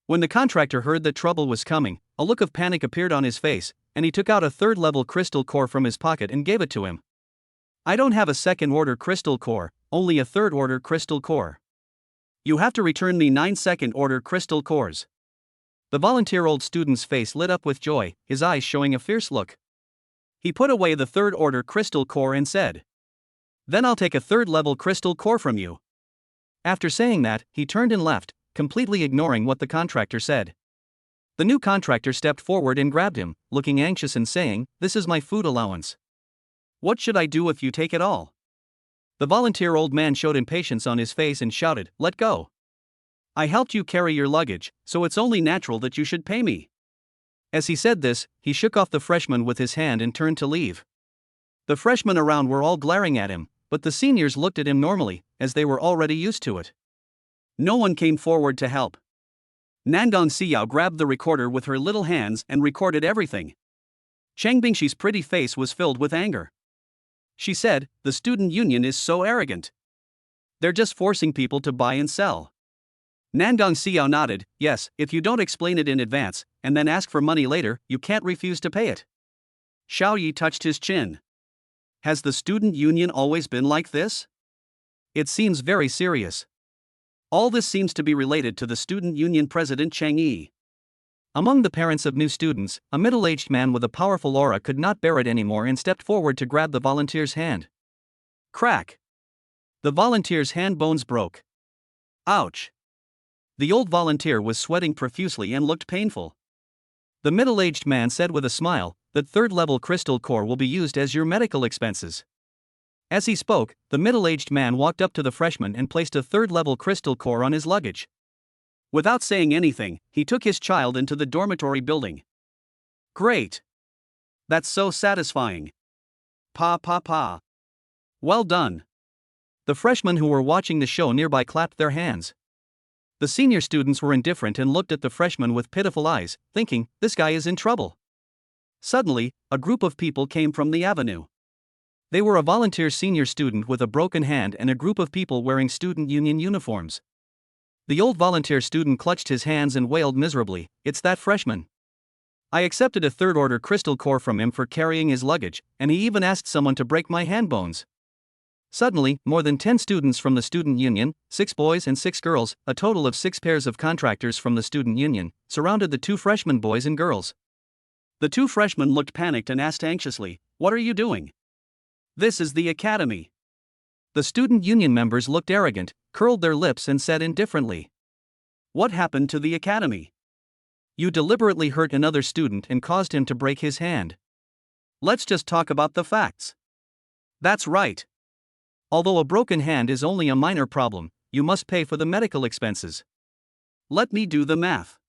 When the contractor heard that trouble was coming, a look of panic appeared on his face, and he took out a 3rd-level crystal core from his pocket and gave it to him. "I don't have a 2nd-order crystal core, only a 3rd-order crystal core. You have to return me 9 2nd-order crystal cores." The volunteer old student's face lit up with joy, his eyes showing a fierce look. He put away the 3rd-order crystal core and said, "Then I'll take a 3rd-level crystal core from you." After saying that, he turned and left, completely ignoring what the contractor said. The new contractor stepped forward and grabbed him, looking anxious and saying, "This is my food allowance. What should I do if you take it all?" The volunteer old man showed impatience on his face and shouted, "Let go. I helped you carry your luggage, so it's only natural that you should pay me." As he said this, he shook off the freshman with his hand and turned to leave. The freshmen around were all glaring at him, but the seniors looked at him normally, as they were already used to it. No one came forward to help. Nandong Xiao grabbed the recorder with her little hands and recorded everything. Chang Bingxi's pretty face was filled with anger. She said, "The student union is so arrogant. They're just forcing people to buy and sell." Nandong Xiao nodded, "Yes, if you don't explain it in advance, and then ask for money later, you can't refuse to pay it." Xiaoyi touched his chin. Has the student union always been like this? It seems very serious. All this seems to be related to the student union president Chang Yi. Among the parents of new students, a middle-aged man with a powerful aura could not bear it anymore and stepped forward to grab the volunteer's hand. Crack! The volunteer's hand bones broke. Ouch! The old volunteer was sweating profusely and looked painful. The middle-aged man said with a smile, "That 3rd-level crystal core will be used as your medical expenses." As he spoke, the middle-aged man walked up to the freshman and placed a 3rd-level crystal core on his luggage. Without saying anything, he took his child into the dormitory building. Great! That's so satisfying. Pa. Well done. The freshmen who were watching the show nearby clapped their hands. The senior students were indifferent and looked at the freshman with pitiful eyes, thinking, "This guy is in trouble." Suddenly, a group of people came from the avenue. They were a volunteer senior student with a broken hand and a group of people wearing student union uniforms. The old volunteer student clutched his hands and wailed miserably, "It's that freshman. I accepted a 3rd-order crystal core from him for carrying his luggage, and he even asked someone to break my hand bones." Suddenly, more than 10 students from the student union, 6 boys and 6 girls, a total of 6 pairs of contractors from the student union, surrounded the 2 freshman boys and girls. The 2 freshmen looked panicked and asked anxiously, "What are you doing?" "This is the academy." The student union members looked arrogant, curled their lips and said indifferently, "What happened to the academy? You deliberately hurt another student and caused him to break his hand. Let's just talk about the facts." "That's right. Although a broken hand is only a minor problem, you must pay for the medical expenses. Let me do the math.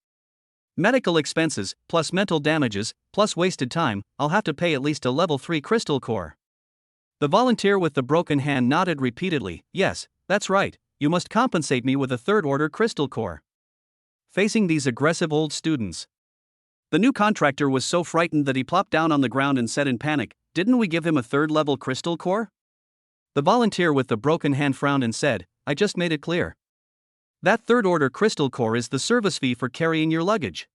Medical expenses, plus mental damages, plus wasted time, I'll have to pay at least a level 3 crystal core." The volunteer with the broken hand nodded repeatedly, "Yes, that's right, you must compensate me with a 3rd-order crystal core." Facing these aggressive old students, the new contractor was so frightened that he plopped down on the ground and said in panic, "Didn't we give him a 3rd-level crystal core?" The volunteer with the broken hand frowned and said, "I just made it clear." That third-order crystal core is the service fee for carrying your luggage.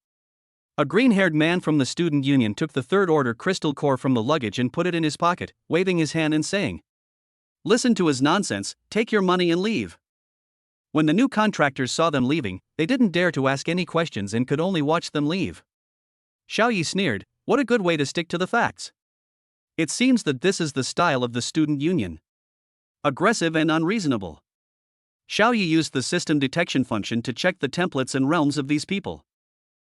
A green-haired man from the student union took the third-order crystal core from the luggage and put it in his pocket, waving his hand and saying, "Listen to his nonsense, take your money and leave." When the new contractors saw them leaving, they didn't dare to ask any questions and could only watch them leave. Xiaoyi sneered, "What a good way to stick to the facts." It seems that this is the style of the student union. Aggressive and unreasonable. Xiaoyi used the system detection function to check the templates and realms of these people.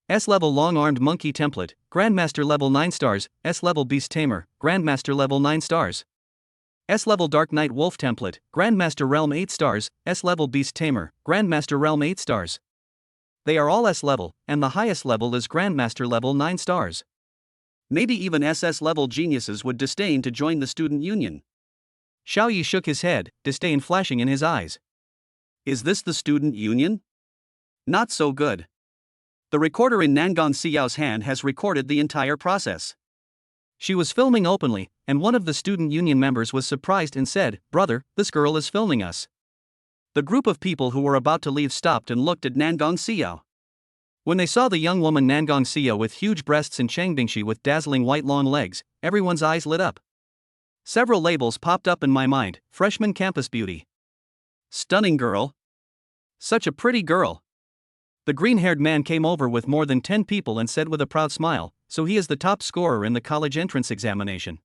S-level long-armed monkey template, Grandmaster level 9 stars, S-level beast tamer, Grandmaster level 9 stars. S-level dark knight wolf template, Grandmaster realm 8 stars, S-level beast tamer, Grandmaster realm 8 stars. They are all S-level, and the highest level is Grandmaster level 9 stars. Maybe even SS-level geniuses would disdain to join the student union. Xiaoyi shook his head, disdain flashing in his eyes. Is this the student union? Not so good. The recorder in Nangang Xiao's hand has recorded the entire process. She was filming openly, and one of the student union members was surprised and said, "Brother, this girl is filming us." The group of people who were about to leave stopped and looked at Nangang Xiao. When they saw the young woman Nangang Xiao with huge breasts and Changbingshi with dazzling white long legs, everyone's eyes lit up. Several labels popped up in my mind: freshman campus beauty, stunning girl, such a pretty girl. The green-haired man came over with more than 10 people and said with a proud smile, "So he is the top scorer in the college entrance examination.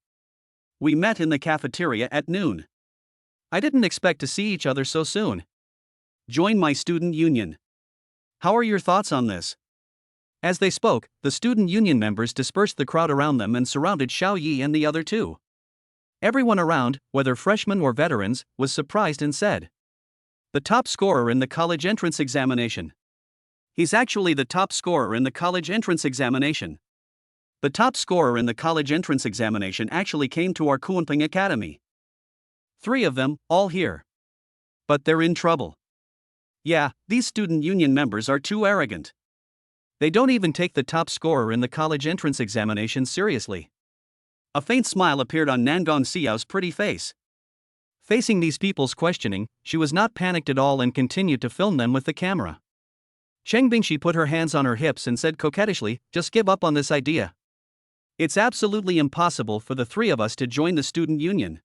We met in the cafeteria at noon. I didn't expect to see each other so soon. Join my student union. How are your thoughts on this?" As they spoke, the student union members dispersed the crowd around them and surrounded Xiaoyi and the other two. Everyone around, whether freshmen or veterans, was surprised and said, "The top scorer in the college entrance examination. He's actually the top scorer in the college entrance examination. The top scorer in the college entrance examination actually came to our Kunping Academy. 3 of them, all here. But they're in trouble. Yeah, these student union members are too arrogant. They don't even take the top scorer in the college entrance examination seriously." A faint smile appeared on Nangang Xiao's pretty face. Facing these people's questioning, she was not panicked at all and continued to film them with the camera. Cheng Bingshi put her hands on her hips and said coquettishly, "Just give up on this idea. It's absolutely impossible for the 3 of us to join the student union.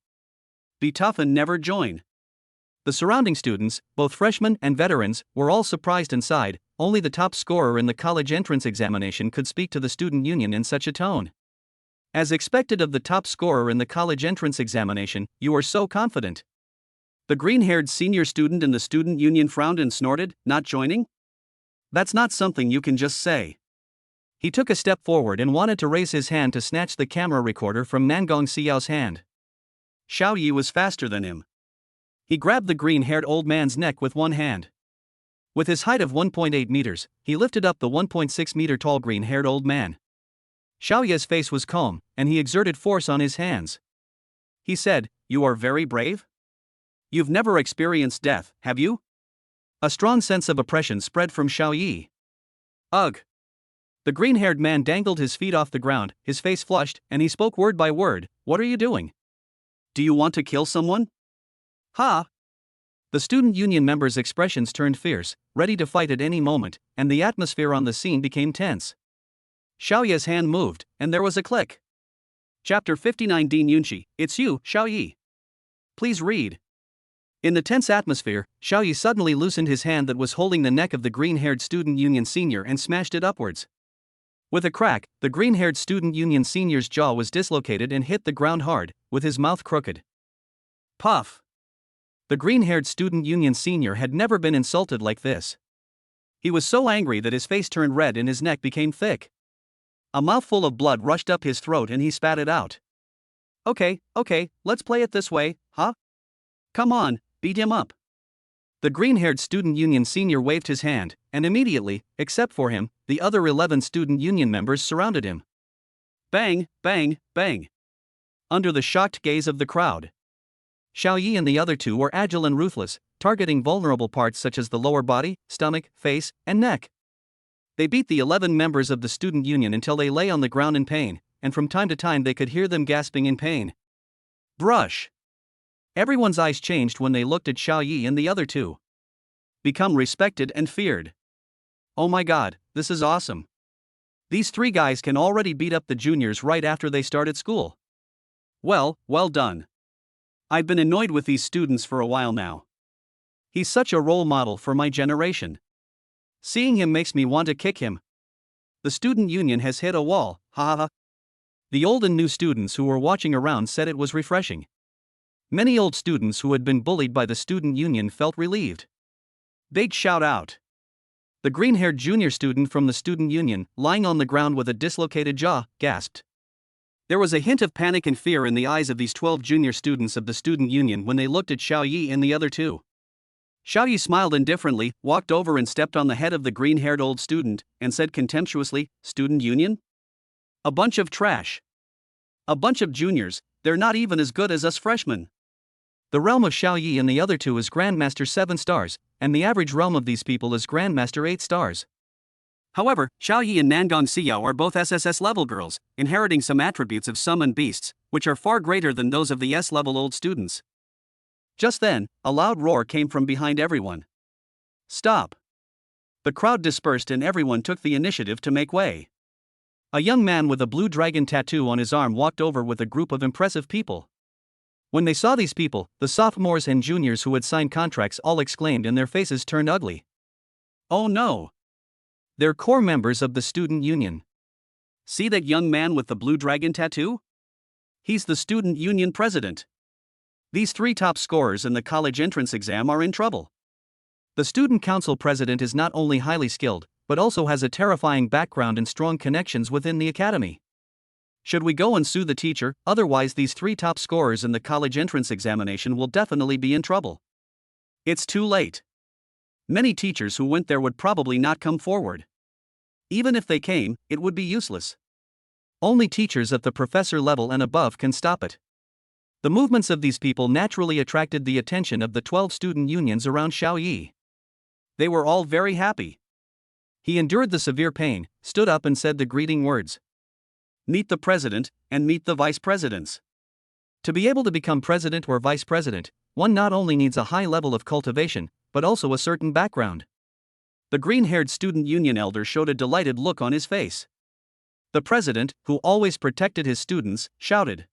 Be tough and never join." The surrounding students, both freshmen and veterans, were all surprised and sighed. Only the top scorer in the college entrance examination could speak to the student union in such a tone. As expected of the top scorer in the college entrance examination, you are so confident. The green-haired senior student in the student union frowned and snorted, "Not joining? That's not something you can just say." He took a step forward and wanted to raise his hand to snatch the camera recorder from Nangang Xiao's hand. Xiaoyi was faster than him. He grabbed the green-haired old man's neck with one hand. With his height of 1.8 meters, he lifted up the 1.6 meter tall green-haired old man. Xiaoyi's face was calm, and he exerted force on his hands. He said, "You are very brave? You've never experienced death, have you?" A strong sense of oppression spread from Xiaoyi. Ugh! The green-haired man dangled his feet off the ground, his face flushed, and he spoke word by word, "What are you doing? Do you want to kill someone? Ha!" The student union members' expressions turned fierce, ready to fight at any moment, and the atmosphere on the scene became tense. Xiaoyi's hand moved, and there was a click. Chapter 59 Dean Yunxi, it's you, Xiaoyi. Please read. In the tense atmosphere, Xiaoyi suddenly loosened his hand that was holding the neck of the green-haired student union senior and smashed it upwards. With a crack, the green-haired student union senior's jaw was dislocated and hit the ground hard, with his mouth crooked. Puff! The green-haired student union senior had never been insulted like this. He was so angry that his face turned red and his neck became thick. A mouthful of blood rushed up his throat and he spat it out. Okay, let's play it this way, huh? Come on, beat him up." The green-haired student union senior waved his hand, and immediately, except for him, the other 11 student union members surrounded him. Bang, bang, bang. Under the shocked gaze of the crowd, Xiaoyi and the other 2 were agile and ruthless, targeting vulnerable parts such as the lower body, stomach, face, and neck. They beat the 11 members of the student union until they lay on the ground in pain, and from time to time they could hear them gasping in pain. Brush! Everyone's eyes changed when they looked at Xiaoyi and the other 2. become respected and feared. Oh my god, this is awesome. These three guys can already beat up the juniors right after they start at school. Well done. I've been annoyed with these students for a while now. He's such a role model for my generation. Seeing him makes me want to kick him. The student union has hit a wall, haha. The old and new students who were watching around said it was refreshing. Many old students who had been bullied by the student union felt relieved. They'd shout out. The green-haired junior student from the student union, lying on the ground with a dislocated jaw, gasped. There was a hint of panic and fear in the eyes of these 12 junior students of the student union when they looked at Xiao Yi and the other two. Xiao Yi smiled indifferently, walked over and stepped on the head of the green-haired old student, and said contemptuously, "Student union? A bunch of trash. A bunch of juniors, they're not even as good as us freshmen." The realm of Xiao Yi and the other two is Grandmaster 7 stars, and the average realm of these people is Grandmaster 8 stars. However, Xiao Yi and Nangong Xiao are both SSS-level girls, inheriting some attributes of summoned beasts, which are far greater than those of the S-level old students. Just then, a loud roar came from behind everyone. Stop! The crowd dispersed and everyone took the initiative to make way. A young man with a blue dragon tattoo on his arm walked over with a group of impressive people. When they saw these people, the sophomores and juniors who had signed contracts all exclaimed and their faces turned ugly. Oh no! They're core members of the student union. See that young man with the blue dragon tattoo? He's the student union president. These three top scorers in the college entrance exam are in trouble. The student council president is not only highly skilled, but also has a terrifying background and strong connections within the academy. Should we go and sue the teacher? Otherwise these three top scorers in the college entrance examination will definitely be in trouble. It's too late. Many teachers who went there would probably not come forward. Even if they came, it would be useless. Only teachers at the professor level and above can stop it. The movements of these people naturally attracted the attention of the 12 student unions around Xiao Yi. They were all very happy. He endured the severe pain, stood up and said the greeting words. Meet the president, and meet the vice presidents. To be able to become president or vice president, one not only needs a high level of cultivation, but also a certain background. The green-haired student union elder showed a delighted look on his face. The president, who always protected his students, shouted.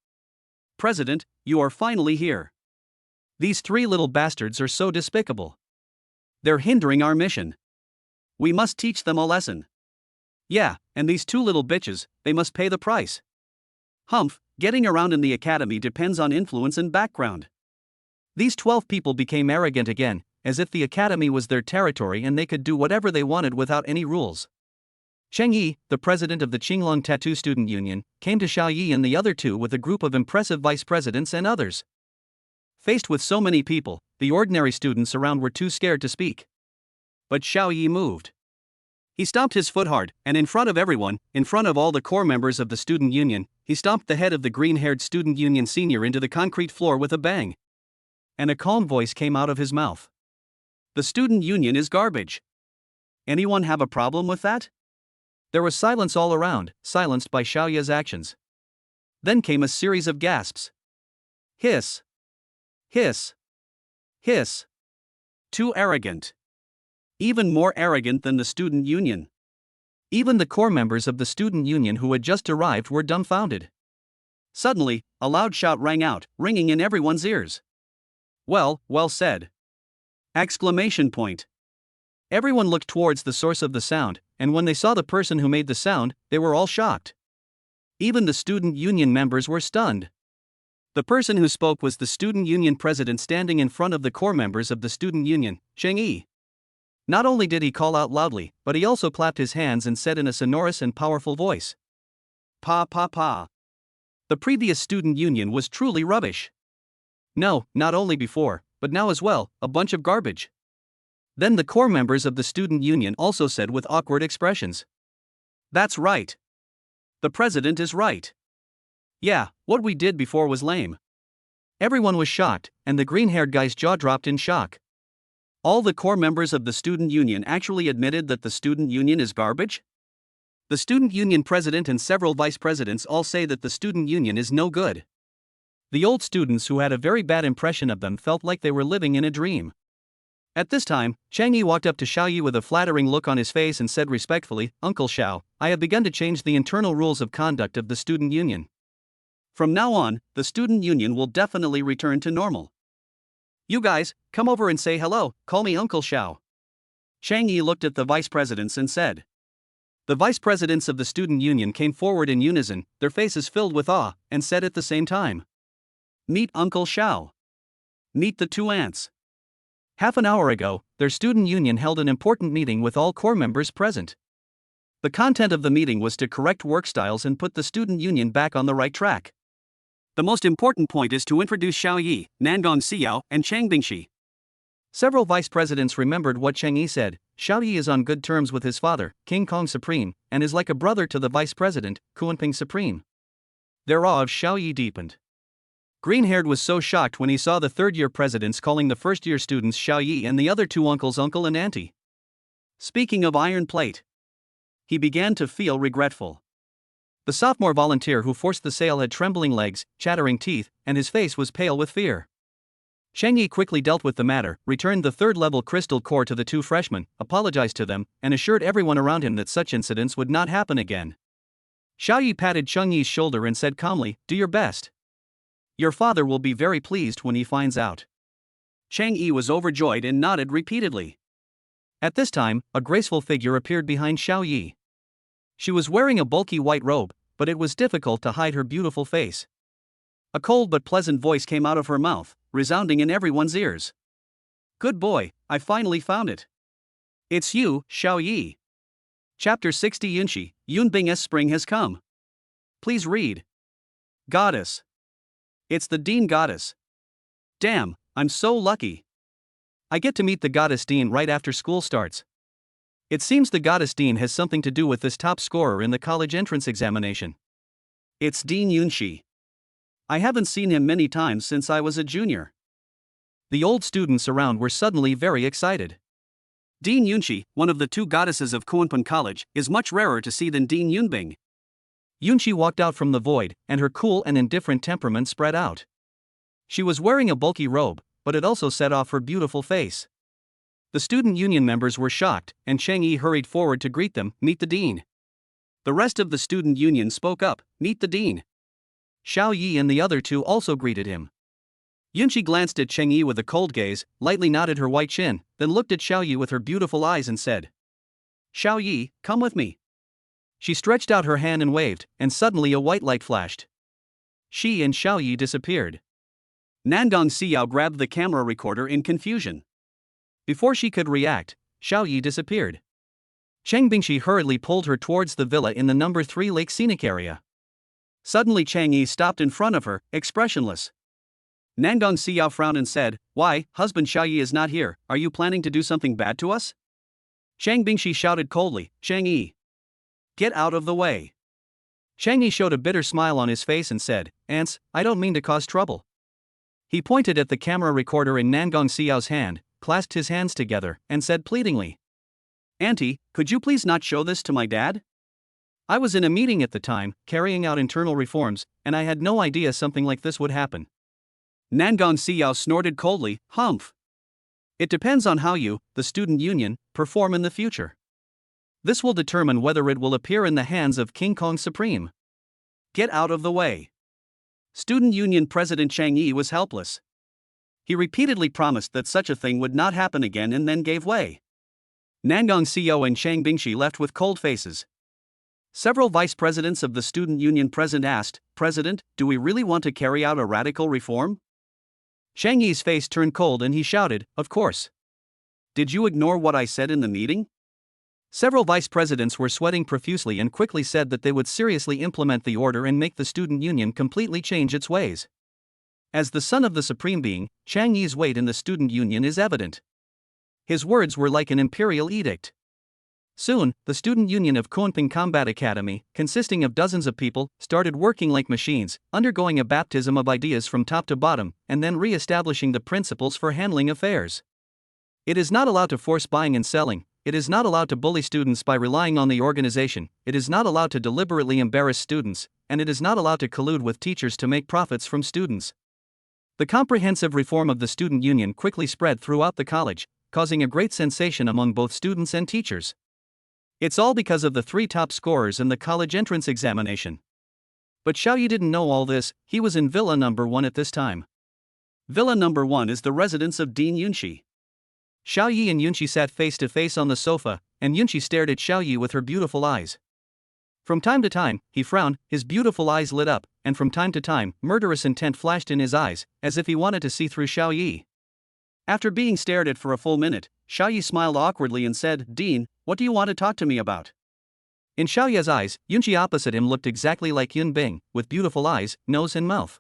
President, you are finally here. These three little bastards are so despicable. They're hindering our mission. We must teach them a lesson. Yeah, and these two little bitches, they must pay the price. Humph, getting around in the academy depends on influence and background. These 12 people became arrogant again, as if the academy was their territory and they could do whatever they wanted without any rules. Cheng Yi, the president of the Qinglong Tattoo Student Union, came to Xiao Yi and the other two with a group of impressive vice presidents and others. Faced with so many people, the ordinary students around were too scared to speak. But Xiao Yi moved. He stomped his foot hard, and in front of everyone, in front of all the core members of the student union, he stomped the head of the green-haired student union senior into the concrete floor with a bang. And a calm voice came out of his mouth. The student union is garbage. Anyone have a problem with that? There was silence all around, silenced by Xiao Yi's actions. Then came a series of gasps. Hiss. Hiss. Hiss. Too arrogant. Even more arrogant than the student union. Even the core members of the student union who had just arrived were dumbfounded. Suddenly, a loud shout rang out, ringing in everyone's ears. Well said! Exclamation point. Everyone looked towards the source of the sound, and when they saw the person who made the sound, they were all shocked. Even the student union members were stunned. The person who spoke was the student union president standing in front of the core members of the student union, Cheng Yi. Not only did he call out loudly, but he also clapped his hands and said in a sonorous and powerful voice. Pa pa pa. The previous student union was truly rubbish. No, not only before, but now as well, a bunch of garbage. Then the core members of the student union also said with awkward expressions. That's right. The president is right. Yeah, what we did before was lame. Everyone was shocked, and the green-haired guy's jaw dropped in shock. All the core members of the student union actually admitted that the student union is garbage? The student union president and several vice presidents all say that the student union is no good. The old students who had a very bad impression of them felt like they were living in a dream. At this time, Chang Yi walked up to Xiao Yi with a flattering look on his face and said respectfully, "Uncle Xiao, I have begun to change the internal rules of conduct of the student union. From now on, the student union will definitely return to normal. You guys, come over and say hello, call me Uncle Xiao." Chang Yi looked at the vice presidents and said. The vice presidents of the student union came forward in unison, their faces filled with awe, and said at the same time, "Meet Uncle Xiao. Meet the two ants." Half an hour ago, their student union held an important meeting with all core members present. The content of the meeting was to correct work styles and put the student union back on the right track. The most important point is to introduce Xiao Yi, Nangong Xiao, and Chang Bingxi. Several vice presidents remembered what Chang Yi said. Xiao Yi is on good terms with his father, King Kong Supreme, and is like a brother to the vice president, Kunping Supreme. Their awe of Xiao Yi deepened. Green-haired was so shocked when he saw the third-year presidents calling the first-year students Xiao Yi and the other two uncles uncle and auntie. Speaking of iron plate, he began to feel regretful. The sophomore volunteer who forced the sale had trembling legs, chattering teeth, and his face was pale with fear. Chang Yi quickly dealt with the matter, returned the third-level crystal core to the two freshmen, apologized to them, and assured everyone around him that such incidents would not happen again. Xiao Yi patted Chang Yi's shoulder and said calmly, "Do your best. Your father will be very pleased when he finds out." Chang Yi was overjoyed and nodded repeatedly. At this time, a graceful figure appeared behind Xiao Yi. She was wearing a bulky white robe, but it was difficult to hide her beautiful face. A cold but pleasant voice came out of her mouth, resounding in everyone's ears. "Good boy, I finally found it. It's you, Xiao Yi." Chapter 60 Yunxi, Yunbing's spring has come. Please read. Goddess. It's the Dean Goddess. Damn, I'm so lucky. I get to meet the Goddess Dean right after school starts. It seems the Goddess Dean has something to do with this top scorer in the college entrance examination. It's Dean Yunxi. I haven't seen him many times since I was a junior. The old students around were suddenly very excited. Dean Yunxi, one of the two goddesses of Kunping College, is much rarer to see than Dean Yunbing. Yunxi walked out from the void, and her cool and indifferent temperament spread out. She was wearing a bulky robe, but it also set off her beautiful face. The student union members were shocked, and Chang Yi hurried forward to greet them, "Meet the dean." The rest of the student union spoke up, "Meet the dean." Xiao Yi and the other two also greeted him. Yunxi glanced at Chang Yi with a cold gaze, lightly nodded her white chin, then looked at Xiao Yi with her beautiful eyes and said, "Xiao Yi, come with me." She stretched out her hand and waved, and suddenly a white light flashed. She and Xiao Yi disappeared. Nangong Xiao grabbed the camera recorder in confusion. Before she could react, Xiao Yi disappeared. Chang Bingxi hurriedly pulled her towards the villa in the number 3 lake scenic area. Suddenly Chang Yi stopped in front of her, expressionless. Nangong Xiao frowned and said, "Why, husband Xiao Yi is not here, are you planning to do something bad to us?" Chang Bingxi shouted coldly, "Chang Yi, get out of the way." Chang Yi showed a bitter smile on his face and said, "Ants, I don't mean to cause trouble." He pointed at the camera recorder in Nangong Xiao's hand, clasped his hands together, and said pleadingly, "Auntie, could you please not show this to my dad? I was in a meeting at the time, carrying out internal reforms, and I had no idea something like this would happen." Nangong Xiao snorted coldly, "Humph. It depends on how you, the student union, perform in the future. This will determine whether it will appear in the hands of King Kong Supreme. Get out of the way." Student Union President Chang Yi was helpless. He repeatedly promised that such a thing would not happen again and then gave way. Nangong Xiao and Chang Bingxi left with cold faces. Several vice presidents of the student union present asked, "President, do we really want to carry out a radical reform?" Chang Yi's face turned cold and he shouted, "Of course. Did you ignore what I said in the meeting?" Several vice presidents were sweating profusely and quickly said that they would seriously implement the order and make the student union completely change its ways. As the son of the Supreme Being, Chang Yi's weight in the student union is evident. His words were like an imperial edict. Soon, the student union of Kunping Combat Academy, consisting of dozens of people, started working like machines, undergoing a baptism of ideas from top to bottom, and then re-establishing the principles for handling affairs. It is not allowed to force buying and selling. It is not allowed to bully students by relying on the organization, it is not allowed to deliberately embarrass students, and it is not allowed to collude with teachers to make profits from students. The comprehensive reform of the student union quickly spread throughout the college, causing a great sensation among both students and teachers. It's all because of the 3 top scorers in the college entrance examination. But Xiaoyi didn't know all this. He was in Villa number 1 at this time. Villa number 1 is the residence of Dean Yunqi. Xiaoyi and Yunqi sat face to face on the sofa, and Yunqi stared at Xiaoyi with her beautiful eyes. From time to time, he frowned, his beautiful eyes lit up, and from time to time, murderous intent flashed in his eyes, as if he wanted to see through Xiaoyi. After being stared at for a full minute, Xiaoyi smiled awkwardly and said, "Dean, what do you want to talk to me about?" In Xiaoyi's eyes, Yunqi opposite him looked exactly like Yun Bing, with beautiful eyes, nose and mouth.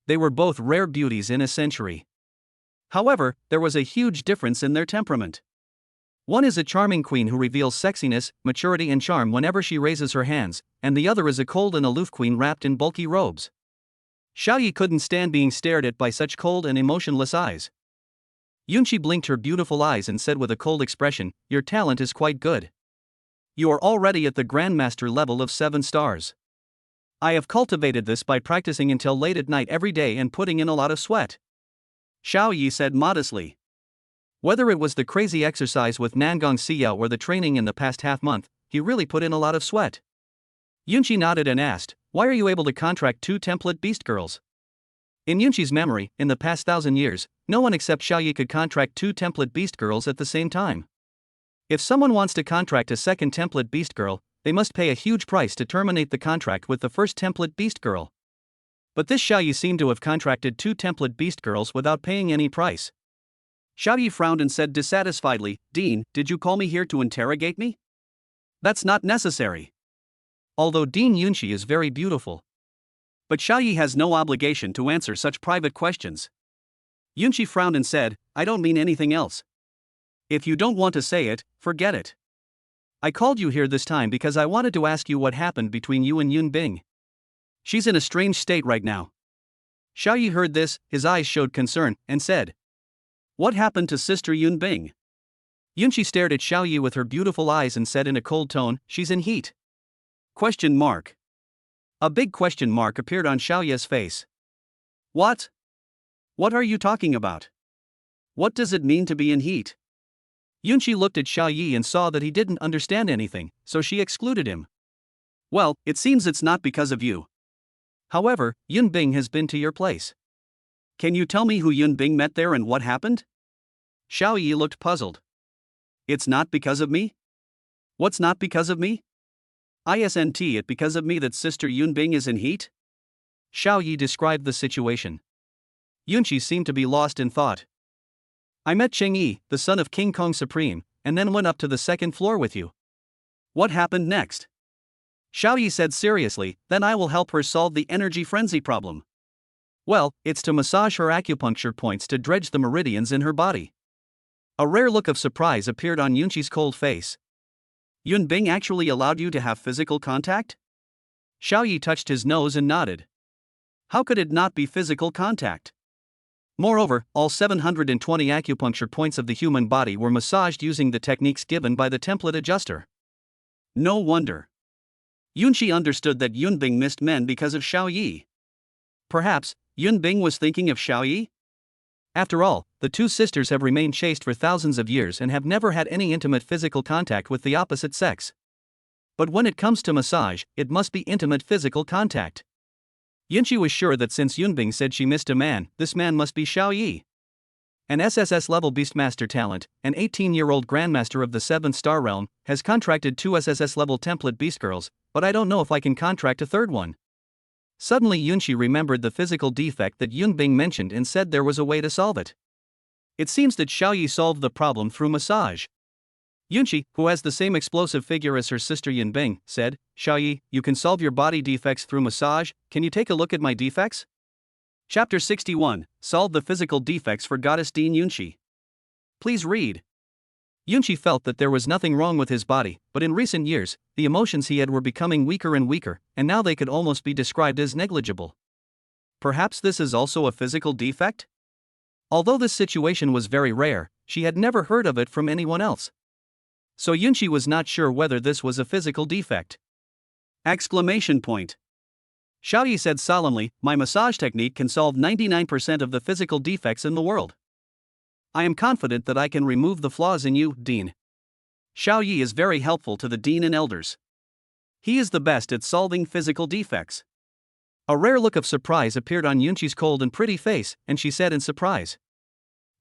They were both rare beauties in a century. However, there was a huge difference in their temperament. One is a charming queen who reveals sexiness, maturity and charm whenever she raises her hands, and the other is a cold and aloof queen wrapped in bulky robes. Xiaoyi couldn't stand being stared at by such cold and emotionless eyes. Yunqi blinked her beautiful eyes and said with a cold expression, "Your talent is quite good. You are already at the Grandmaster level of 7 stars. I have cultivated this by practicing until late at night every day and putting in a lot of sweat." Xiaoyi said modestly. Whether it was the crazy exercise with Nangong Xiao or the training in the past half-month, he really put in a lot of sweat. Yunqi nodded and asked, "Why are you able to contract 2 template beast girls?" In Yunqi's memory, in the past 1,000 years, no one except Xiaoyi could contract 2 template beast girls at the same time. If someone wants to contract a second template beast girl, they must pay a huge price to terminate the contract with the first template beast girl. But this Xiaoyi seemed to have contracted 2 template beast girls without paying any price. Xiaoyi frowned and said dissatisfiedly, "Dean, did you call me here to interrogate me? That's not necessary." Although Dean Yunqi is very beautiful. But Xiaoyi has no obligation to answer such private questions. Yunqi frowned and said, "I don't mean anything else. If you don't want to say it, forget it. I called you here this time because I wanted to ask you what happened between you and Yun Bing. She's in a strange state right now." Xiaoyi heard this, his eyes showed concern, and said, "What happened to Sister Yun Bing?" Yunqi stared at Xiaoyi with her beautiful eyes and said in a cold tone, "She's in heat." Question mark. A big question mark appeared on Xiaoyi's face. What? What are you talking about? What does it mean to be in heat? Yunqi looked at Xiaoyi and saw that he didn't understand anything, so she excluded him. "Well, it seems it's not because of you. However, Yun Bing has been to your place. Can you tell me who Yun Bing met there and what happened?" Xiaoyi looked puzzled. "It's not because of me? What's not because of me? Isn't it because of me that Sister Yun Bing is in heat?" Xiaoyi described the situation. Yunqi seemed to be lost in thought. "I met Cheng Yi, the son of King Kong Supreme, and then went up to the 2nd floor with you." "What happened next?" Xiaoyi said seriously, "Then I will help her solve the energy frenzy problem." "Well, it's to massage her acupuncture points to dredge the meridians in her body." A rare look of surprise appeared on Yunqi's cold face. "Yun Bing actually allowed you to have physical contact?" Xiaoyi touched his nose and nodded. "How could it not be physical contact? Moreover, all 720 acupuncture points of the human body were massaged using the techniques given by the template adjuster." No wonder. Yunqi understood that Yun Bing missed men because of Xiaoyi. Perhaps, Yun Bing was thinking of Xiaoyi? After all, the 2 sisters have remained chaste for thousands of years and have never had any intimate physical contact with the opposite sex. But when it comes to massage, it must be intimate physical contact. Yunqi was sure that since Yun Bing said she missed a man, this man must be Xiaoyi. An SSS-level Beastmaster talent, an 18-year-old Grandmaster of the 7th star realm, has contracted 2 SSS-level template beast girls, but I don't know if I can contract a third one. Suddenly Yunqi remembered the physical defect that Yun Bing mentioned and said there was a way to solve it. It seems that Xiaoyi solved the problem through massage. Yunqi, who has the same explosive figure as her sister Yun Bing, said, "Xiaoyi, you can solve your body defects through massage. Can you take a look at my defects?" Chapter 61, Solve the Physical Defects for Goddess Dean Yunqi. Please read. Yunqi felt that there was nothing wrong with his body, but in recent years, the emotions he had were becoming weaker and weaker, and now they could almost be described as negligible. Perhaps this is also a physical defect? Although this situation was very rare, she had never heard of it from anyone else. So Yunqi was not sure whether this was a physical defect. Exclamation point. Xiaoyi said solemnly, "My massage technique can solve 99% of the physical defects in the world." I am confident that I can remove the flaws in you, Dean. Xiao Yi is very helpful to the dean and elders. He is the best at solving physical defects. A rare look of surprise appeared on Yunqi's cold and pretty face, and she said in surprise,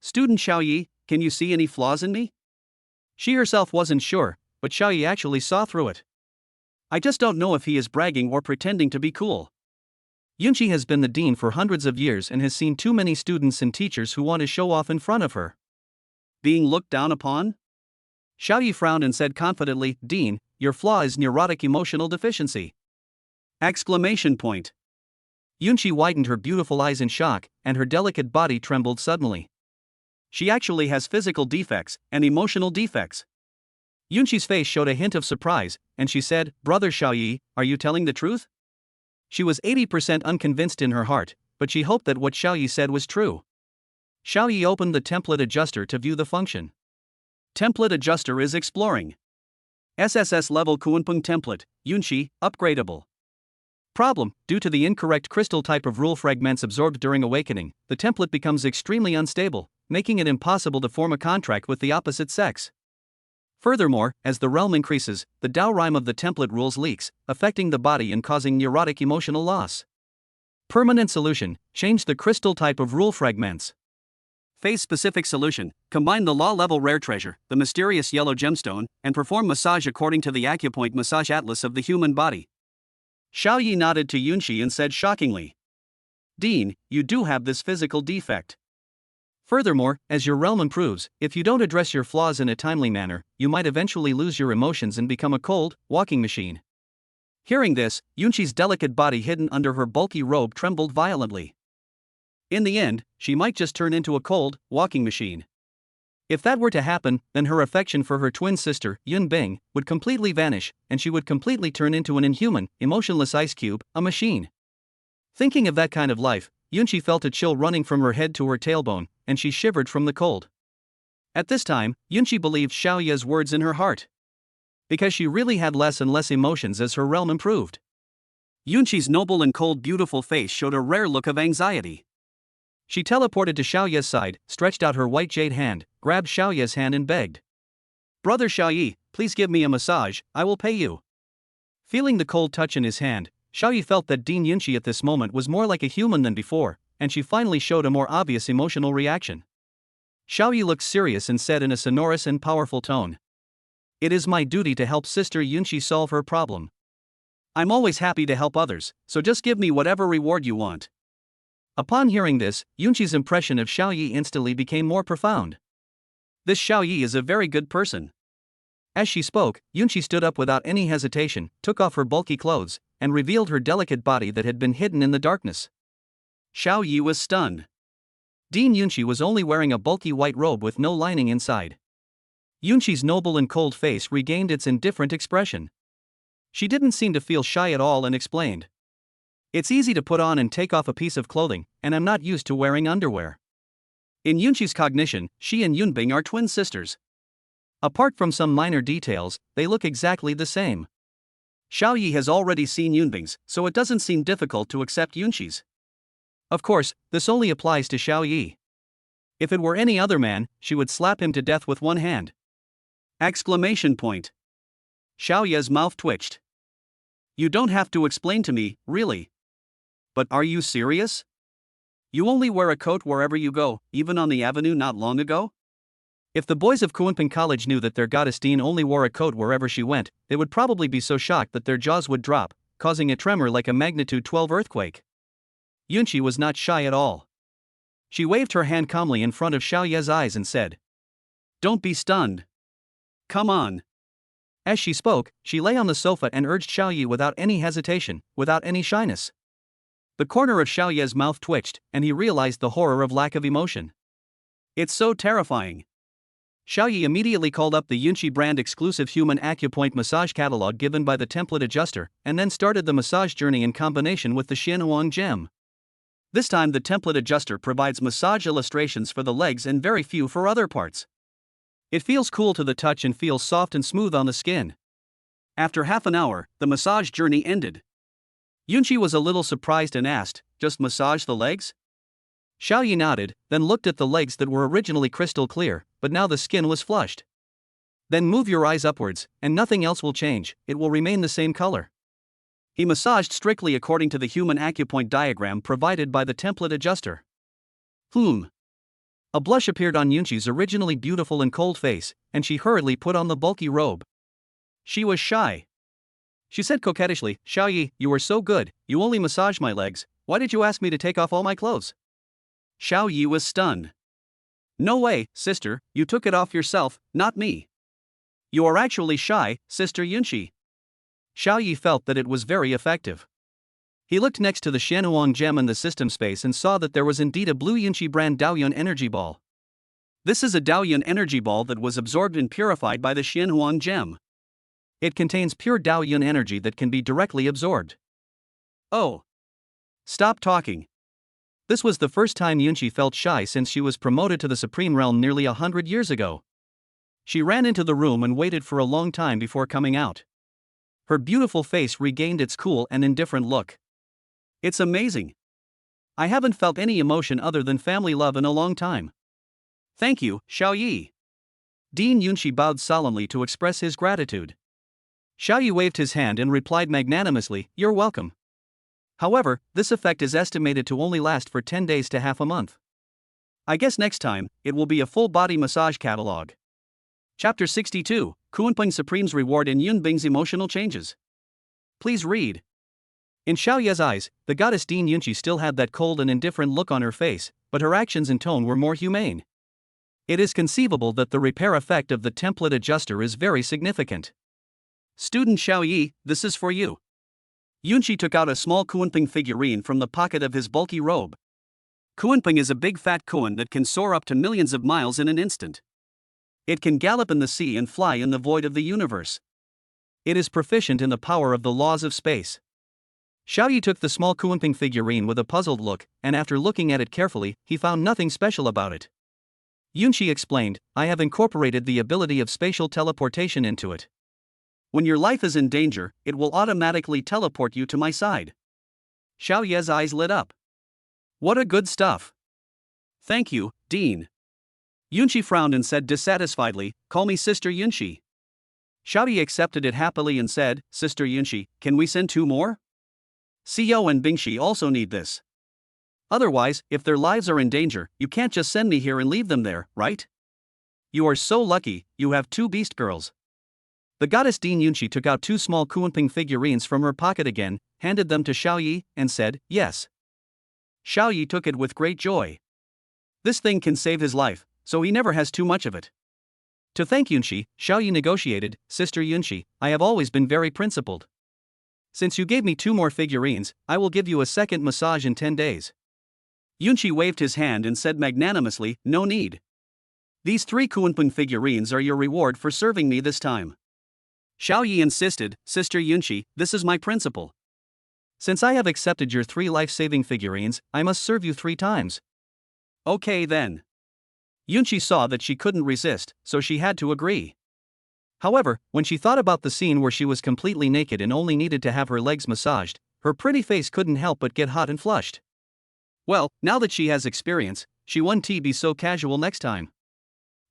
"Student Xiao Yi, can you see any flaws in me?" She herself wasn't sure, but Xiao Yi actually saw through it. I just don't know if he is bragging or pretending to be cool. Yunqi has been the dean for hundreds of years and has seen too many students and teachers who want to show off in front of her. Being looked down upon? Xiao Yi frowned and said confidently, "Dean, your flaw is neurotic emotional deficiency." Exclamation point. Yunqi widened her beautiful eyes in shock, and her delicate body trembled suddenly. She actually has physical defects and emotional defects. Yunqi's face showed a hint of surprise, and she said, "Brother Xiao Yi, are you telling the truth?" She was 80% unconvinced in her heart, but she hoped that what Xiao Yi said was true. Xiao Yi opened the template adjuster to view the function. Template adjuster is exploring. SSS-level Kunpeng template, Yunqi, upgradable. Problem: due to the incorrect crystal type of rule fragments absorbed during awakening, the template becomes extremely unstable, making it impossible to form a contract with the opposite sex. Furthermore, as the realm increases, the Tao rhyme of the template rules leaks, affecting the body and causing neurotic emotional loss. Permanent solution: change the crystal type of rule fragments. Phase-specific solution: combine the law-level rare treasure, the mysterious yellow gemstone, and perform massage according to the acupoint massage atlas of the human body. Xiao Yi nodded to Yunqi and said shockingly, "Dean, you do have this physical defect. Furthermore, as your realm improves, if you don't address your flaws in a timely manner, you might eventually lose your emotions and become a cold, walking machine." Hearing this, Yunqi's delicate body hidden under her bulky robe trembled violently. In the end, she might just turn into a cold, walking machine. If that were to happen, then her affection for her twin sister, Yun Bing, would completely vanish, and she would completely turn into an inhuman, emotionless ice cube, a machine. Thinking of that kind of life, Yunqi felt a chill running from her head to her tailbone, and she shivered from the cold. At this time, Yunqi believed Xiao Yi's words in her heart. Because she really had less and less emotions as her realm improved. Yunqi's noble and cold beautiful face showed a rare look of anxiety. She teleported to Xiao Yi's side, stretched out her white jade hand, grabbed Xiao Yi's hand and begged, "Brother Xiao Yi, please give me a massage, I will pay you." Feeling the cold touch in his hand, Xiao Yi felt that Dean Yunqi at this moment was more like a human than before, and she finally showed a more obvious emotional reaction. Xiao Yi looked serious and said in a sonorous and powerful tone, "It is my duty to help Sister Yunqi solve her problem. I'm always happy to help others, so just give me whatever reward you want." Upon hearing this, Yunqi's impression of Xiao Yi instantly became more profound. This Xiao Yi is a very good person. As she spoke, Yunqi stood up without any hesitation, took off her bulky clothes, and revealed her delicate body that had been hidden in the darkness. Xiao Yi was stunned. Dean Yunqi was only wearing a bulky white robe with no lining inside. Yunqi's noble and cold face regained its indifferent expression. She didn't seem to feel shy at all and explained, "It's easy to put on and take off a piece of clothing, and I'm not used to wearing underwear." In Yunqi's cognition, she and Yunbing are twin sisters. Apart from some minor details, they look exactly the same. Xiao Yi has already seen Yunbing's, so it doesn't seem difficult to accept Yunqi's. Of course, this only applies to Xiao Yi. If it were any other man, she would slap him to death with one hand. Exclamation point. Xiao Yi's mouth twitched. "You don't have to explain to me, really. But are you serious? You only wear a coat wherever you go, even on the avenue not long ago?" If the boys of Kunpeng College knew that their goddess Dean only wore a coat wherever she went, they would probably be so shocked that their jaws would drop, causing a tremor like a magnitude 12 earthquake. Yunqi was not shy at all. She waved her hand calmly in front of Xiao Yi's eyes and said, "Don't be stunned. Come on." As she spoke, she lay on the sofa and urged Xiao Yi without any hesitation, without any shyness. The corner of Xiao Yi's mouth twitched, and he realized the horror of lack of emotion. "It's so terrifying." Xiao Yi immediately called up the Yunqi brand exclusive human acupoint massage catalog given by the template adjuster, and then started the massage journey in combination with the Xianhuang gem. This time the template adjuster provides massage illustrations for the legs and very few for other parts. It feels cool to the touch and feels soft and smooth on the skin. After half an hour, the massage journey ended. Yunqi was a little surprised and asked, "Just massage the legs?" Xiaoyi nodded, then looked at the legs that were originally crystal clear, but now the skin was flushed. Then move your eyes upwards, and nothing else will change, it will remain the same color. He massaged strictly according to the human acupoint diagram provided by the template adjuster. A blush appeared on Yunqi's originally beautiful and cold face, and she hurriedly put on the bulky robe. She was shy. She said coquettishly, "Xiaoyi, you were so good, you only massaged my legs, why did you ask me to take off all my clothes?" Xiaoyi was stunned. "No way, sister, you took it off yourself, not me. You are actually shy, Sister Yunqi." Xiaoyi felt that it was very effective. He looked next to the Xianhuang gem in the system space and saw that there was indeed a blue Yunqi brand Daoyun energy ball. This is a Daoyun energy ball that was absorbed and purified by the Xianhuang gem. It contains pure Daoyun energy that can be directly absorbed. Oh. Stop talking. This was the first time Yunqi felt shy since she was promoted to the Supreme Realm nearly 100 years ago. She ran into the room and waited for a long time before coming out. Her beautiful face regained its cool and indifferent look. "It's amazing. I haven't felt any emotion other than family love in a long time. Thank you, Xiaoyi." Dean Yunqi bowed solemnly to express his gratitude. Xiaoyi waved his hand and replied magnanimously, "You're welcome. However, this effect is estimated to only last for 10 days to half a month. I guess next time, it will be a full-body massage catalog." Chapter 62, Kunpeng Supreme's Reward and Yunbing's Emotional Changes. Please read. In Xiaoye's eyes, the goddess Dean Yunqi still had that cold and indifferent look on her face, but her actions and tone were more humane. It is conceivable that the repair effect of the template adjuster is very significant. "Student Xiaoyi, this is for you." Yunqi took out a small Kunpeng figurine from the pocket of his bulky robe. Kunpeng is a big fat Kun that can soar up to millions of miles in an instant. It can gallop in the sea and fly in the void of the universe. It is proficient in the power of the laws of space. Xiaoyi took the small Kunpeng figurine with a puzzled look, and after looking at it carefully, he found nothing special about it. Yunqi explained, "I have incorporated the ability of spatial teleportation into it. When your life is in danger, it will automatically teleport you to my side." Xiaoye's eyes lit up. "What a good stuff. Thank you, Dean." Yunqi frowned and said dissatisfiedly, "Call me Sister Yunqi." Xiaoyi accepted it happily and said, "Sister Yunqi, can we send 2 more? Xiao and Bingxi also need this. Otherwise, if their lives are in danger, you can't just send me here and leave them there, right? You are so lucky, you have 2 beast girls." The goddess Dean Yunqi took out 2 small Kunpeng figurines from her pocket again, handed them to Xiaoyi, and said, "Yes." Xiaoyi took it with great joy. This thing can save his life, so he never has too much of it. To thank Yunqi, Xiaoyi negotiated, "Sister Yunqi, I have always been very principled. Since you gave me 2 more figurines, I will give you a second massage in 10 days. Yunqi waved his hand and said magnanimously, "No need. These 3 Kunpeng figurines are your reward for serving me this time." Xiaoyi insisted, "Sister Yunqi, this is my principle. Since I have accepted your 3 life-saving figurines, I must serve you 3 times." "Okay then." Yunqi saw that she couldn't resist, so she had to agree. However, when she thought about the scene where she was completely naked and only needed to have her legs massaged, her pretty face couldn't help but get hot and flushed. Well, now that she has experience, she won't be so casual next time.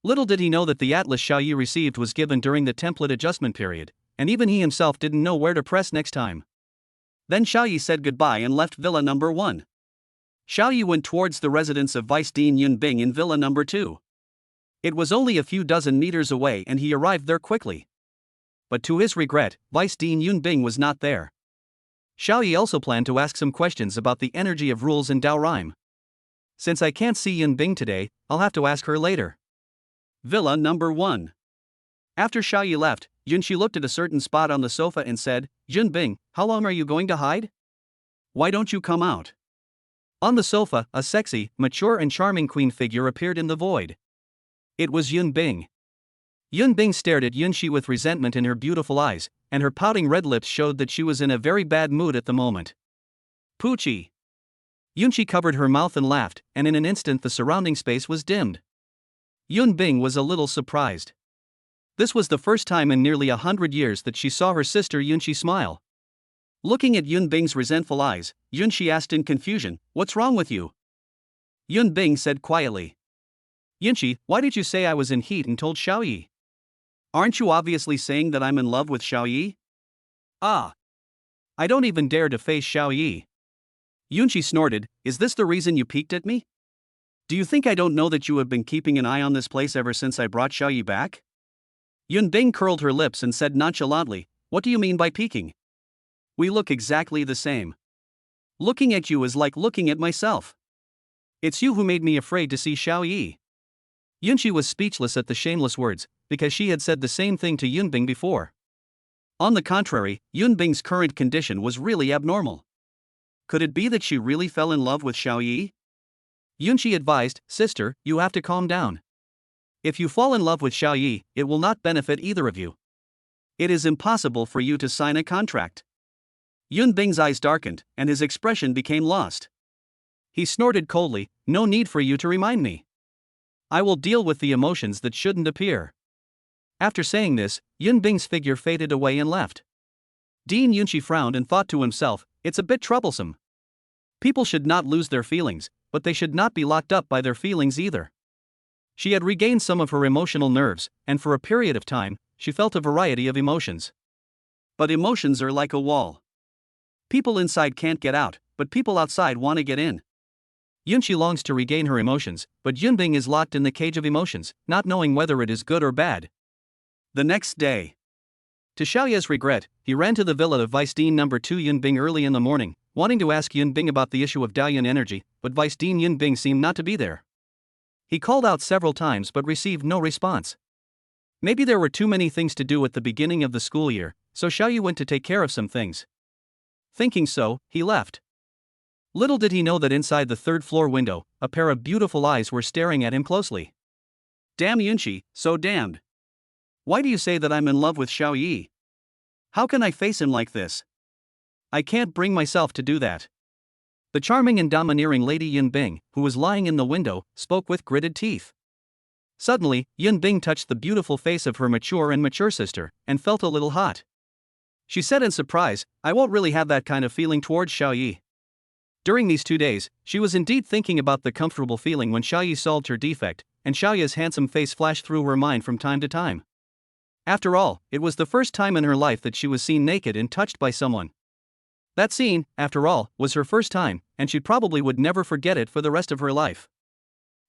Little did he know that the atlas Xiaoyi received was given during the template adjustment period, and even he himself didn't know where to press next time. Then Xiaoyi said goodbye and left Villa number 1. Xiaoyi went towards the residence of Vice Dean Yunbing in Villa number 2. It was only a few dozen meters away and he arrived there quickly. But to his regret, Vice Dean Yunbing was not there. Xiaoyi also planned to ask some questions about the energy of rules in Dao Rhyme. Since I can't see Yunbing today, I'll have to ask her later. Villa number 1. After Xiaoyi left, Yunqi looked at a certain spot on the sofa and said, "Yunbing, how long are you going to hide? Why don't you come out?" On the sofa, a sexy, mature and charming queen figure appeared in the void. It was Yunbing. Yunbing stared at Yunqi with resentment in her beautiful eyes, and her pouting red lips showed that she was in a very bad mood at the moment. "Poochie." Yunqi covered her mouth and laughed, and in an instant the surrounding space was dimmed. Yunbing was a little surprised. This was the first time in nearly 100 years that she saw her sister Yunqi smile. Looking at Yunbing's resentful eyes, Yunqi asked in confusion, "What's wrong with you?" Yun Bing said quietly. Yunqi, why did you say I was in heat and told Xiaoyi? Aren't you obviously saying that I'm in love with Xiaoyi? Ah. I don't even dare to face Xiaoyi. Yunqi snorted, is this the reason you peeked at me? Do you think I don't know that you have been keeping an eye on this place ever since I brought Xiaoyi back? Yun Bing curled her lips and said nonchalantly, what do you mean by peeking? We look exactly the same. Looking at you is like looking at myself. It's you who made me afraid to see Xiaoyi. Yunqi was speechless at the shameless words, because she had said the same thing to Yun Bing before. On the contrary, Yun Bing's current condition was really abnormal. Could it be that she really fell in love with Xiaoyi? Yunqi advised, sister, you have to calm down. If you fall in love with Xiaoyi, it will not benefit either of you. It is impossible for you to sign a contract. Yun Bing's eyes darkened, and his expression became lost. He snorted coldly, no need for you to remind me. I will deal with the emotions that shouldn't appear. After saying this, Yun Bing's figure faded away and left. Dean Yunqi frowned and thought to himself, it's a bit troublesome. People should not lose their feelings, but they should not be locked up by their feelings either. She had regained some of her emotional nerves, and for a period of time, she felt a variety of emotions. But emotions are like a wall. People inside can't get out, but people outside want to get in. Yunqi longs to regain her emotions, but Yun Bing is locked in the cage of emotions, not knowing whether it is good or bad. The next day. To Xiaoya's regret, he ran to the villa of Vice Dean No. 2 Yun Bing early in the morning, wanting to ask Yun Bing about the issue of Dalian energy, but Vice Dean Yun Bing seemed not to be there. He called out several times but received no response. Maybe there were too many things to do at the beginning of the school year, so Xiaoyi went to take care of some things. Thinking so, he left. Little did he know that inside the third-floor window, a pair of beautiful eyes were staring at him closely. Damn Yunqi, so damned. Why do you say that I'm in love with Xiaoyi? How can I face him like this? I can't bring myself to do that. The charming and domineering Lady Yun Bing, who was lying in the window, spoke with gritted teeth. Suddenly, Yun Bing touched the beautiful face of her mature sister, and felt a little hot. She said in surprise, I won't really have that kind of feeling towards Xiaoyi. During these 2 days, she was indeed thinking about the comfortable feeling when Xiaoyi solved her defect, and Xiaoya's handsome face flashed through her mind from time to time. After all, it was the first time in her life that she was seen naked and touched by someone. That scene, after all, was her first time, and she probably would never forget it for the rest of her life.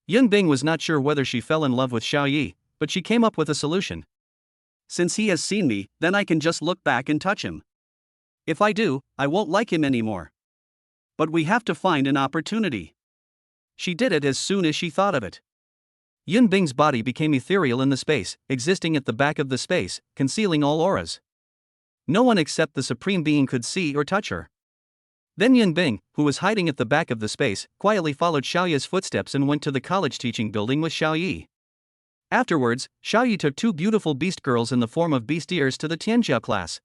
Yun Bing was not sure whether she fell in love with Xiaoyi, but she came up with a solution. Since he has seen me, then I can just look back and touch him. If I do, I won't like him anymore. But we have to find an opportunity. She did it as soon as she thought of it. Yun Bing's body became ethereal in the space, existing at the back of the space, concealing all auras. No one except the Supreme Being could see or touch her. Then Yun Bing, who was hiding at the back of the space, quietly followed Xiaoya's footsteps and went to the college teaching building with Xiaoyi. Afterwards, Xiaoyi took 2 beautiful beast girls in the form of beast ears to the Tianjiao class.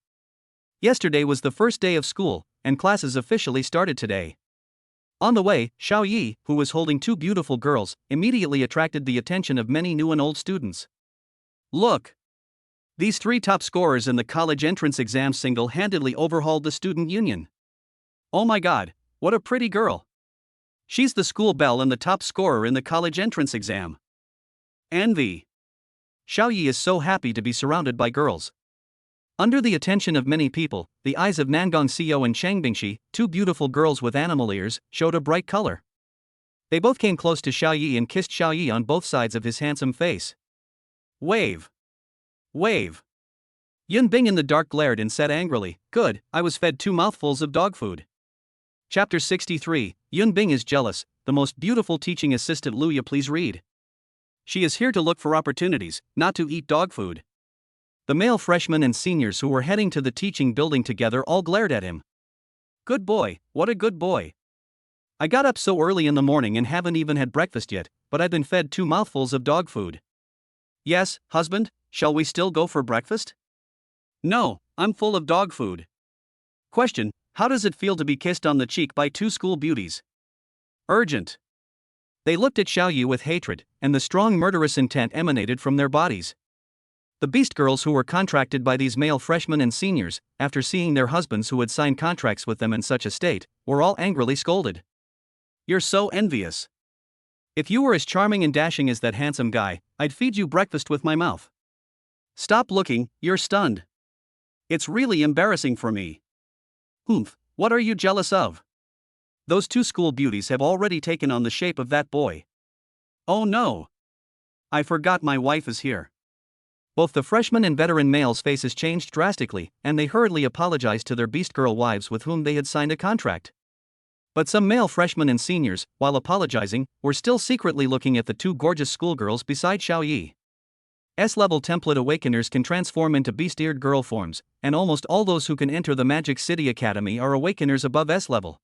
Yesterday was the first day of school, and classes officially started today. On the way, Xiaoyi, who was holding 2 beautiful girls, immediately attracted the attention of many new and old students. Look! These 3 top scorers in the college entrance exam single-handedly overhauled the student union. Oh my god, what a pretty girl! She's the school belle and the top scorer in the college entrance exam. Envy! Xiaoyi is so happy to be surrounded by girls. Under the attention of many people, the eyes of Nangong Xiao and Chang Bingxi, 2 beautiful girls with animal ears, showed a bright color. They both came close to Xiaoyi and kissed Xiaoyi on both sides of his handsome face. Wave! Wave! Yun Bing in the dark glared and said angrily, good, I was fed 2 mouthfuls of dog food. Chapter 63, Yun Bing is jealous, the most beautiful teaching assistant Luya please read. She is here to look for opportunities, not to eat dog food. The male freshmen and seniors who were heading to the teaching building together all glared at him. Good boy, what a good boy. I got up so early in the morning and haven't even had breakfast yet, but I've been fed 2 mouthfuls of dog food. Yes, husband, shall we still go for breakfast? No, I'm full of dog food. Question, how does it feel to be kissed on the cheek by 2 school beauties? Urgent. They looked at Xiaoyi with hatred, and the strong murderous intent emanated from their bodies. The beast girls who were contracted by these male freshmen and seniors, after seeing their husbands who had signed contracts with them in such a state, were all angrily scolded. You're so envious. If you were as charming and dashing as that handsome guy, I'd feed you breakfast with my mouth. Stop looking, you're stunned. It's really embarrassing for me. Humph, what are you jealous of? Those two school beauties have already taken on the shape of that boy. Oh no! I forgot my wife is here. Both the freshman and veteran males' faces changed drastically, and they hurriedly apologized to their beast girl wives with whom they had signed a contract. But some male freshmen and seniors, while apologizing, were still secretly looking at the two gorgeous schoolgirls beside Xiaoyi. S-level template awakeners can transform into beast-eared girl forms, and almost all those who can enter the Magic City Academy are awakeners above S-level.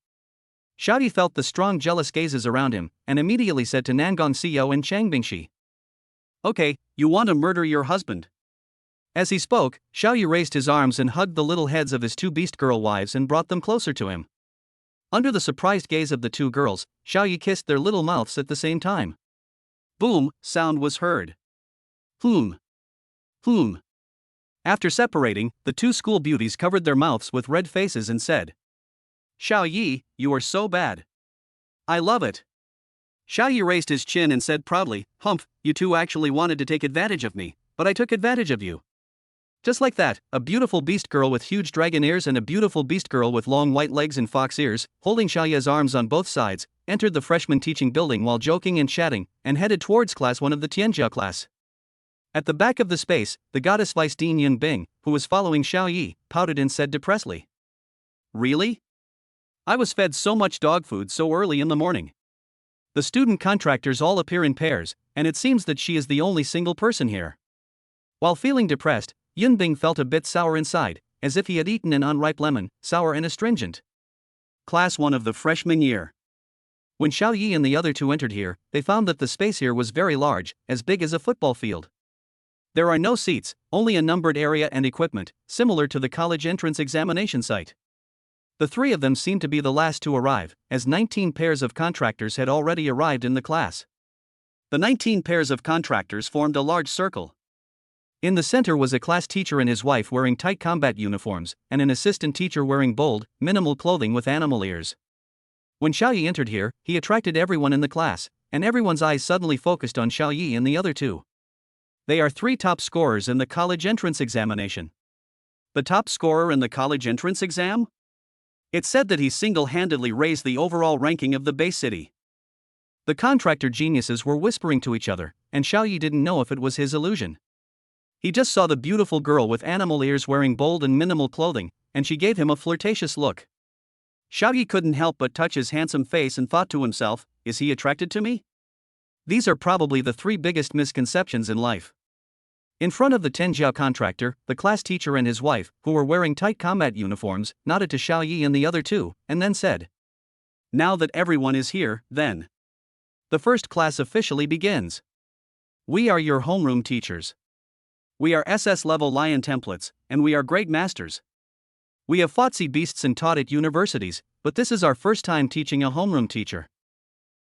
Xiaoyi felt the strong jealous gazes around him, and immediately said to Nangong Xiao and Chang Bingxi, "Okay, you want to murder your husband?" As he spoke, Xiaoyi raised his arms and hugged the little heads of his two beast girl wives and brought them closer to him. Under the surprised gaze of the two girls, Xiaoyi kissed their little mouths at the same time. Boom, sound was heard. Whom? After separating, the two school beauties covered their mouths with red faces and said, "Xiaoyi, you are so bad. I love it." Xiaoyi raised his chin and said proudly, "Humph, you two actually wanted to take advantage of me, but I took advantage of you." Just like that, a beautiful beast girl with huge dragon ears and a beautiful beast girl with long white legs and fox ears, holding Xiaoyi's arms on both sides, entered the freshman teaching building while joking and chatting, and headed towards class 1 of the Tianjiao class. At the back of the space, the goddess Vice Dean Yun Bing, who was following Xiaoyi, pouted and said depressedly, "Really? I was fed so much dog food so early in the morning. The student contractors all appear in pairs, and it seems that she is the only single person here." While feeling depressed, Yun Bing felt a bit sour inside, as if he had eaten an unripe lemon, sour and astringent. Class 1 of the freshman year. When Xiaoyi and the other two entered here, they found that the space here was very large, as big as a football field. There are no seats, only a numbered area and equipment, similar to the college entrance examination site. The three of them seemed to be the last to arrive, as 19 pairs of contractors had already arrived in the class. The 19 pairs of contractors formed a large circle. In the center was a class teacher and his wife wearing tight combat uniforms, and an assistant teacher wearing bold, minimal clothing with animal ears. When Xiaoyi entered here, he attracted everyone in the class, and everyone's eyes suddenly focused on Xiaoyi and the other two. They are 3 top scorers in the college entrance examination. The top scorer in the college entrance exam? It said that he single-handedly raised the overall ranking of the base city. The contractor geniuses were whispering to each other, and Xiaoyi didn't know if it was his illusion. He just saw the beautiful girl with animal ears wearing bold and minimal clothing, and she gave him a flirtatious look. Xiaoyi couldn't help but touch his handsome face and thought to himself, "Is he attracted to me?" These are probably the 3 biggest misconceptions in life. In front of the Tianjiao contractor, the class teacher and his wife, who were wearing tight combat uniforms, nodded to Xiaoyi and the other two, and then said, "Now that everyone is here, then the first class officially begins. We are your homeroom teachers. We are SS-level lion templates, and we are great masters. We have fought sea beasts and taught at universities, but this is our first time teaching a homeroom teacher."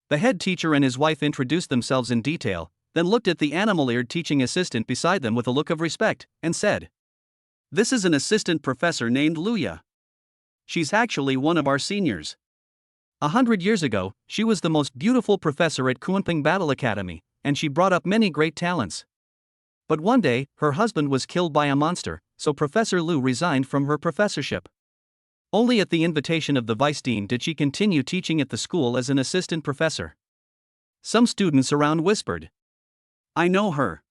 The head teacher and his wife introduced themselves in detail, then looked at the animal-eared teaching assistant beside them with a look of respect, and said, "This is an assistant professor named Luya. She's actually one of our seniors. 100 years ago, she was the most beautiful professor at Kunping Battle Academy, and she brought up many great talents. But one day, her husband was killed by a monster, so Professor Lu resigned from her professorship. Only at the invitation of the vice dean did she continue teaching at the school as an assistant professor." Some students around whispered, "I know her.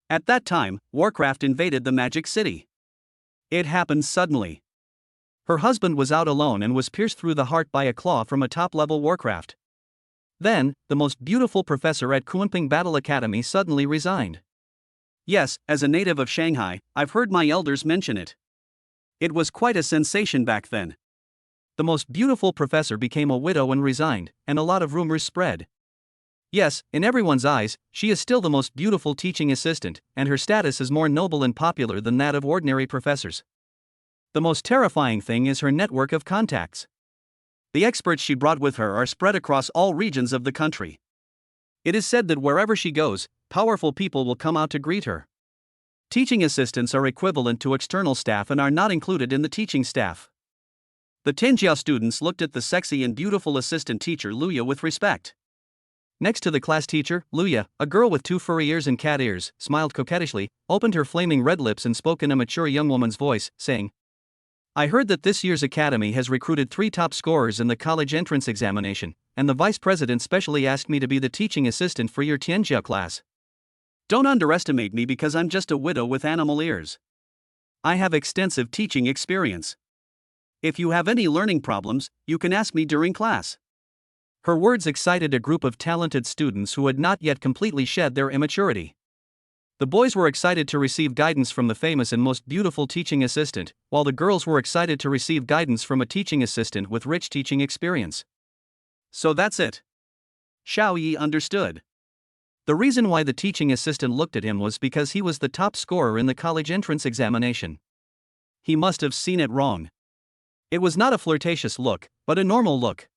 At that time, Warcraft invaded the Magic City. It happened suddenly. Her husband was out alone and was pierced through the heart by a claw from a top-level Warcraft. Then, the most beautiful professor at Kunping Battle Academy suddenly resigned. Yes, as a native of Shanghai, I've heard my elders mention it. It was quite a sensation back then. The most beautiful professor became a widow and resigned, and a lot of rumors spread. Yes, in everyone's eyes, she is still the most beautiful teaching assistant, and her status is more noble and popular than that of ordinary professors. The most terrifying thing is her network of contacts. The experts she brought with her are spread across all regions of the country. It is said that wherever she goes, powerful people will come out to greet her. Teaching assistants are equivalent to external staff and are not included in the teaching staff. The Tianjiao students looked at the sexy and beautiful assistant teacher Luya with respect. Next to the class teacher, Luya, a girl with 2 furry ears and cat ears, smiled coquettishly, opened her flaming red lips and spoke in a mature young woman's voice, saying, I heard that this year's academy has recruited 3 top scorers in the college entrance examination, and the vice president specially asked me to be the teaching assistant for your Tianjia class. Don't underestimate me because I'm just a widow with animal ears. I have extensive teaching experience. If you have any learning problems, you can ask me during class. Her words excited a group of talented students who had not yet completely shed their immaturity. The boys were excited to receive guidance from the famous and most beautiful teaching assistant, while the girls were excited to receive guidance from a teaching assistant with rich teaching experience. So that's it. Xiao Yi understood. The reason why the teaching assistant looked at him was because he was the top scorer in the college entrance examination. He must have seen it wrong. It was not a flirtatious look, but a normal look.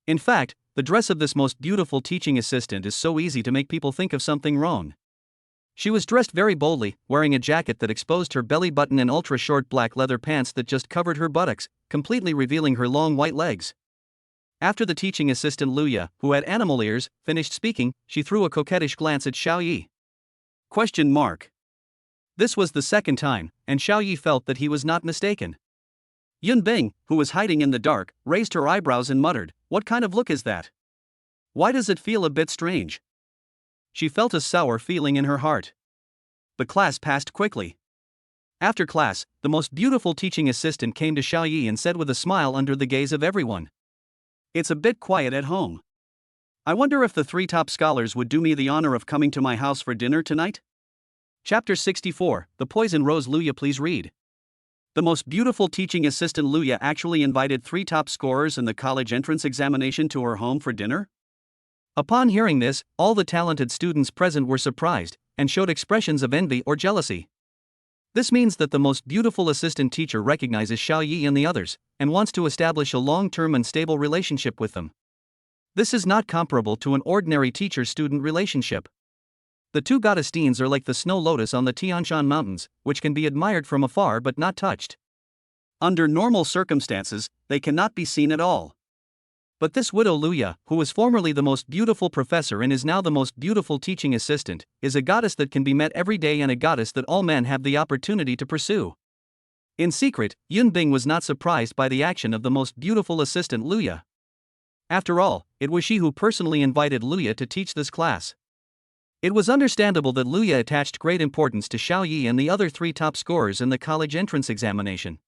In fact, the dress of this most beautiful teaching assistant is so easy to make people think of something wrong. She was dressed very boldly, wearing a jacket that exposed her belly button and ultra-short black leather pants that just covered her buttocks, completely revealing her long white legs. After the teaching assistant Luya, who had animal ears, finished speaking, she threw a coquettish glance at Xiao Yi. Question mark. This was the second time, and Xiao Yi felt that he was not mistaken. Yun Bing, who was hiding in the dark, raised her eyebrows and muttered, "What kind of look is that? Why does it feel a bit strange?" She felt a sour feeling in her heart. The class passed quickly. After class, the most beautiful teaching assistant came to Xiao Yi and said with a smile under the gaze of everyone, "It's a bit quiet at home. I wonder if the 3 top scholars would do me the honor of coming to my house for dinner tonight?" Chapter 64, The Poison Rose. Luya, please read. The most beautiful teaching assistant Luya actually invited 3 top scorers in the college entrance examination to her home for dinner? Upon hearing this, all the talented students present were surprised, and showed expressions of envy or jealousy. This means that the most beautiful assistant teacher recognizes Xiao Yi and the others, and wants to establish a long-term and stable relationship with them. This is not comparable to an ordinary teacher-student relationship. The 2 goddesses are like the snow lotus on the Tianshan Mountains, which can be admired from afar but not touched. Under normal circumstances, they cannot be seen at all. But this widow Luya, who was formerly the most beautiful professor and is now the most beautiful teaching assistant, is a goddess that can be met every day and a goddess that all men have the opportunity to pursue. In secret, Yun Bing was not surprised by the action of the most beautiful assistant Luya. After all, it was she who personally invited Luya to teach this class. It was understandable that Luya attached great importance to Xiao Yi and the other 3 top scorers in the college entrance examination.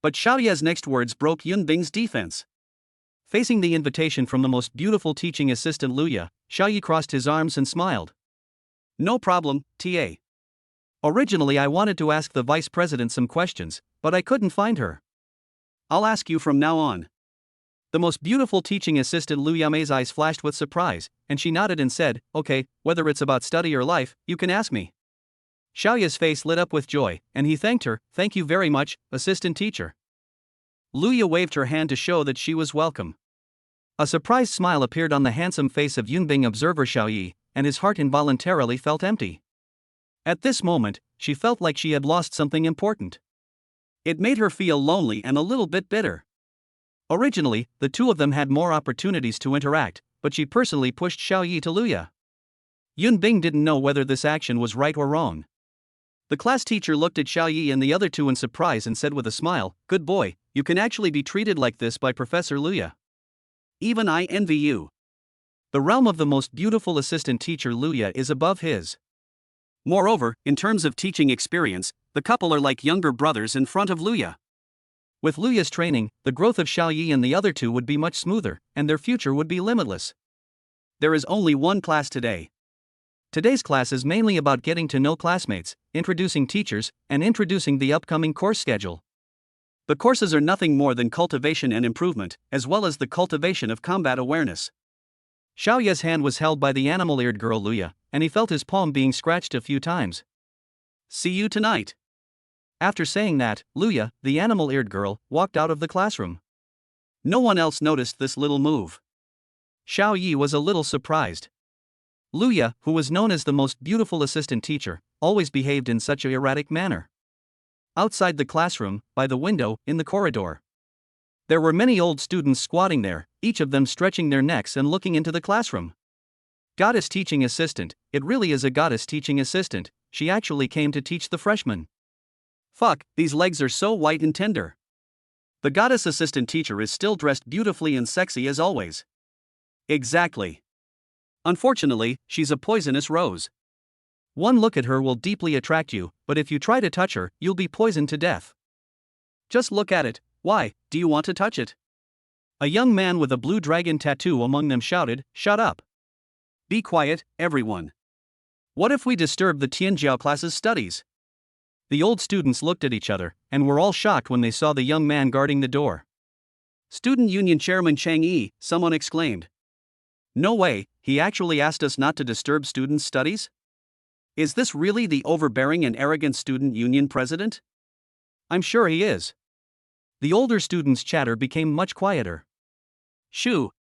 But Xiao Yi's next words broke Yun Bing's defense. Facing the invitation from the most beautiful teaching assistant Luya, Xiao Yi crossed his arms and smiled. "No problem, TA. Originally I wanted to ask the vice president some questions, but I couldn't find her. I'll ask you from now on." The most beautiful teaching assistant Luya Mei's eyes flashed with surprise, and she nodded and said, "Okay, whether it's about study or life, you can ask me." Xiao Yi's face lit up with joy, and he thanked her. "Thank you very much, assistant teacher." Luya waved her hand to show that she was welcome. A surprised smile appeared on the handsome face of Yunbing observer Xiao Yi, and his heart involuntarily felt empty. At this moment, she felt like she had lost something important. It made her feel lonely and a little bit bitter. Originally, the 2 of them had more opportunities to interact, but she personally pushed Xiao Yi to Luya. Yunbing didn't know whether this action was right or wrong. The class teacher looked at Xiao Yi and the other 2 in surprise and said with a smile, "Good boy, you can actually be treated like this by Professor Luya. Even I envy you." The realm of the most beautiful assistant teacher Luya is above his. Moreover, in terms of teaching experience, the couple are like younger brothers in front of Luya. With Luya's training, the growth of Xiao Yi and the other 2 would be much smoother, and their future would be limitless. There is only one class today. Today's class is mainly about getting to know classmates, introducing teachers, and introducing the upcoming course schedule. The courses are nothing more than cultivation and improvement, as well as the cultivation of combat awareness. Xiao Yi's hand was held by the animal-eared girl Luya, and he felt his palm being scratched a few times. "See you tonight." After saying that, Luya, the animal-eared girl, walked out of the classroom. No one else noticed this little move. Xiao Yi was a little surprised. Luya, who was known as the most beautiful assistant teacher, always behaved in such an erratic manner. Outside the classroom, by the window, in the corridor, there were many old students squatting there, each of them stretching their necks and looking into the classroom. Goddess teaching assistant, it really is a goddess teaching assistant, she actually came to teach the freshmen. Fuck, these legs are so white and tender. The goddess assistant teacher is still dressed beautifully and sexy as always. Exactly. Unfortunately, she's a poisonous rose. One look at her will deeply attract you, but if you try to touch her, you'll be poisoned to death. Just look at it. Why, do you want to touch it? A young man with a blue dragon tattoo among them shouted, "Shut up. Be quiet, everyone. What if we disturb the Tianjiao class's studies?" The old students looked at each other, and were all shocked when they saw the young man guarding the door. "Student Union Chairman Chang Yi," someone exclaimed. "No way, he actually asked us not to disturb students' studies? Is this really the overbearing and arrogant student union president?" "I'm sure he is." The older students' chatter became much quieter. "Shoo!"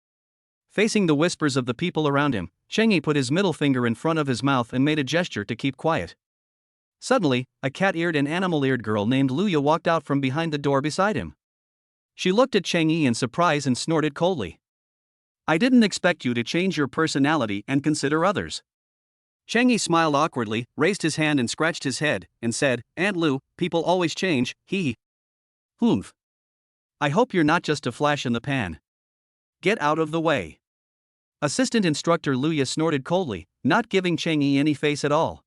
Facing the whispers of the people around him, Cheng Yi put his middle finger in front of his mouth and made a gesture to keep quiet. Suddenly, a cat-eared and animal-eared girl named Luya walked out from behind the door beside him. She looked at Cheng Yi in surprise and snorted coldly. "I didn't expect you to change your personality and consider others." Cheng Yi smiled awkwardly, raised his hand and scratched his head, and said, "Aunt Lu, people always change, hee. Humph. I hope you're not just a flash in the pan. Get out of the way." Assistant Instructor Luya snorted coldly, not giving Cheng Yi any face at all.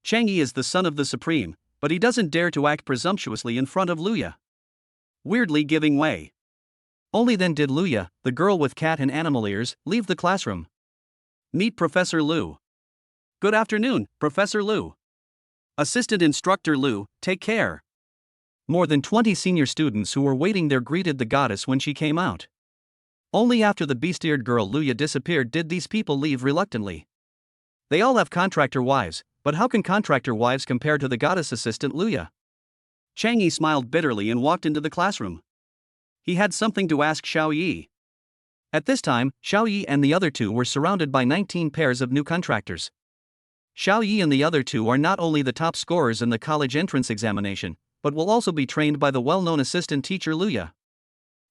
Cheng Yi is the son of the Supreme, but he doesn't dare to act presumptuously in front of Luya. Weirdly giving way. Only then did Luya, the girl with cat and animal ears, leave the classroom. "Meet Professor Lu." "Good afternoon, Professor Lu." "Assistant Instructor Lu, take care." More than 20 senior students who were waiting there greeted the goddess when she came out. Only after the beast-eared girl Luya disappeared did these people leave reluctantly. They all have contractor wives, but how can contractor wives compare to the goddess assistant Luya? Chang Yi smiled bitterly and walked into the classroom. He had something to ask Xiao Yi. At this time, Xiao Yi and the other two were surrounded by 19 pairs of new contractors. Xiao Yi and the other two are not only the top scorers in the college entrance examination, but will also be trained by the well-known assistant teacher Luya.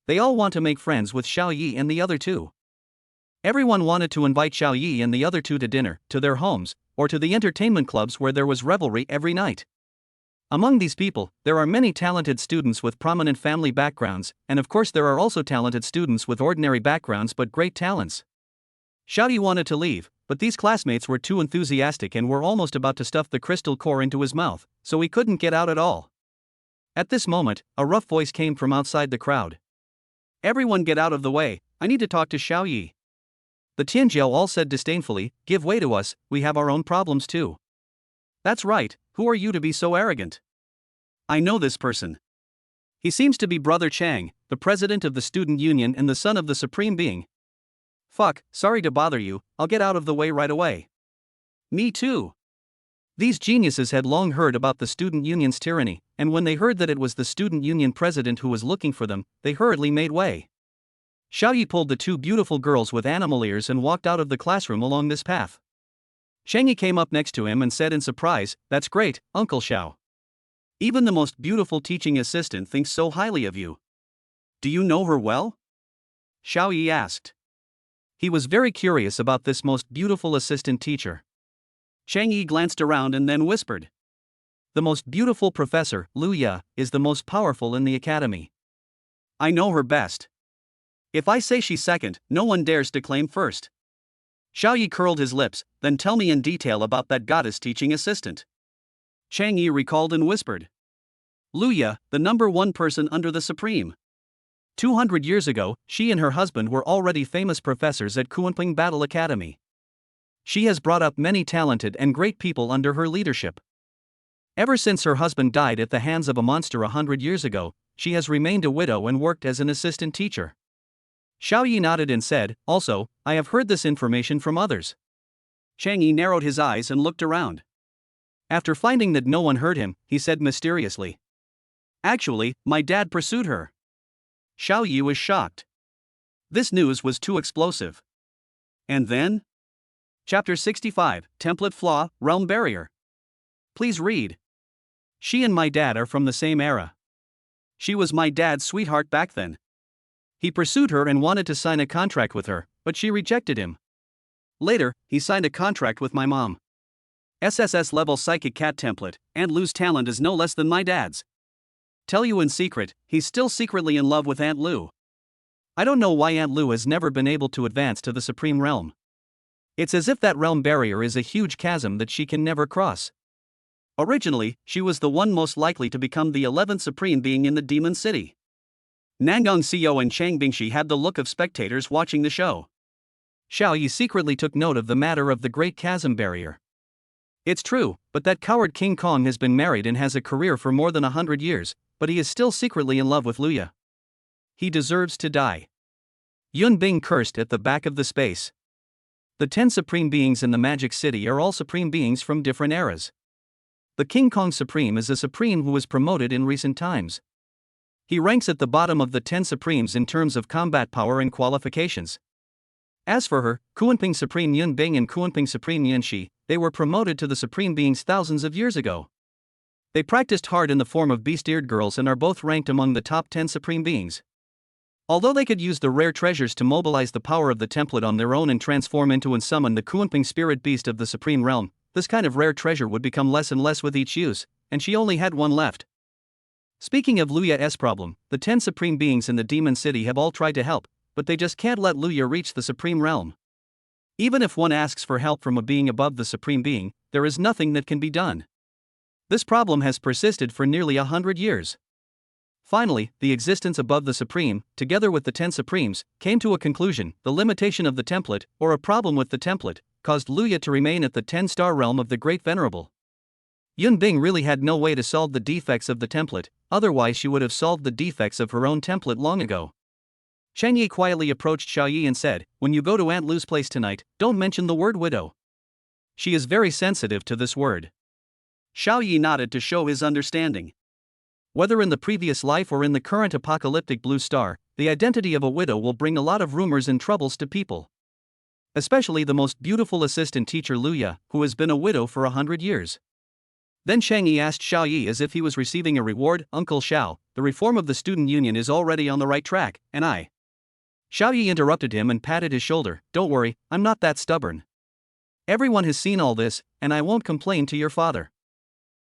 They all want to make friends with Xiao Yi and the other two. Everyone wanted to invite Xiao Yi and the other two to dinner, to their homes, or to the entertainment clubs where there was revelry every night. Among these people, there are many talented students with prominent family backgrounds, and of course there are also talented students with ordinary backgrounds but great talents. Xiao Yi wanted to leave, but these classmates were too enthusiastic and were almost about to stuff the crystal core into his mouth, so he couldn't get out at all. At this moment, a rough voice came from outside the crowd. "Everyone get out of the way, I need to talk to Xiao Yi." The Tianjiao all said disdainfully, "Give way to us, we have our own problems too." "That's right, who are you to be so arrogant?" "I know this person. He seems to be Brother Chang, the president of the student union and the son of the supreme being." "Fuck, sorry to bother you, I'll get out of the way right away." "Me too." These geniuses had long heard about the student union's tyranny, and when they heard that it was the student union president who was looking for them, they hurriedly made way. Xiao Yi pulled the two beautiful girls with animal ears and walked out of the classroom along this path. Cheng Yi came up next to him and said in surprise, "That's great, Uncle Xiao. Even the most beautiful teaching assistant thinks so highly of you. Do you know her well?" Xiao Yi asked. He was very curious about this most beautiful assistant teacher. Cheng Yi glanced around and then whispered, "The most beautiful professor, Luya, is the most powerful in the academy. I know her best. If I say she's second, no one dares to claim first." Xiao Yi curled his lips, "Then tell me in detail about that goddess teaching assistant." Chang Yi recalled and whispered, "Luya, the number one person under the Supreme. 200 years ago, she and her husband were already famous professors at Kuanping Battle Academy. She has brought up many talented and great people under her leadership. Ever since her husband died at the hands of a monster 100 years ago, she has remained a widow and worked as an assistant teacher." Xiao Yi nodded and said, "Also, I have heard this information from others." Chang Yi narrowed his eyes and looked around. After finding that no one heard him, he said mysteriously, "Actually, my dad pursued her." Xiao Yi was shocked. This news was too explosive. And then? Chapter 65, Template Flaw, Realm Barrier. Please read. "She and my dad are from the same era. She was my dad's sweetheart back then. He pursued her and wanted to sign a contract with her, but she rejected him. Later, he signed a contract with my mom. SSS-level psychic cat template, Aunt Lou's talent is no less than my dad's. Tell you in secret, he's still secretly in love with Aunt Lou. I don't know why Aunt Lou has never been able to advance to the supreme realm. It's as if that realm barrier is a huge chasm that she can never cross. Originally, she was the one most likely to become the 11th supreme being in the Demon City. Nangong Xiao and Chang Bingshi had the look of spectators watching the show. Xiao Yi secretly took note of the matter of the Great Chasm Barrier. It's true, but that coward King Kong has been married and has a career for more than 100 years, but he is still secretly in love with Luya. He deserves to die. Yun Bing cursed at the back of the space. The 10 supreme beings in the Magic City are all supreme beings from different eras. The King Kong Supreme is a supreme who was promoted in recent times. He ranks at the bottom of the 10 supremes in terms of combat power and qualifications. As for her, Kuanping Supreme Yun Bing and Kuanping Supreme Yun Shi, they were promoted to the supreme beings thousands of years ago. They practiced hard in the form of beast-eared girls and are both ranked among the top 10 supreme beings. Although they could use the rare treasures to mobilize the power of the template on their own and transform into and summon the Kuanping spirit beast of the supreme realm, this kind of rare treasure would become less and less with each use, and she only had one left. Speaking of Luya's problem, the 10 supreme beings in the Demon City have all tried to help, but they just can't let Luya reach the supreme realm. Even if one asks for help from a being above the supreme being, there is nothing that can be done. This problem has persisted for nearly 100 years. Finally, the existence above the supreme, together with the 10 supremes, came to a conclusion. The limitation of the template, or a problem with the template, caused Luya to remain at the 10-star realm of the Great Venerable. Yun Bing really had no way to solve the defects of the template, otherwise she would have solved the defects of her own template long ago. Chang Yi quietly approached Xiao Yi and said, "When you go to Aunt Lou's place tonight, don't mention the word widow. She is very sensitive to this word." Xiao Yi nodded to show his understanding. Whether in the previous life or in the current apocalyptic blue star, the identity of a widow will bring a lot of rumors and troubles to people. Especially the most beautiful assistant teacher Luya, who has been a widow for 100 years. Then Chang Yi asked Xiao Yi as if he was receiving a reward, "Uncle Xiao, the reform of the student union is already on the right track, and I..." Xiao Yi interrupted him and patted his shoulder, "Don't worry, I'm not that stubborn. Everyone has seen all this, and I won't complain to your father."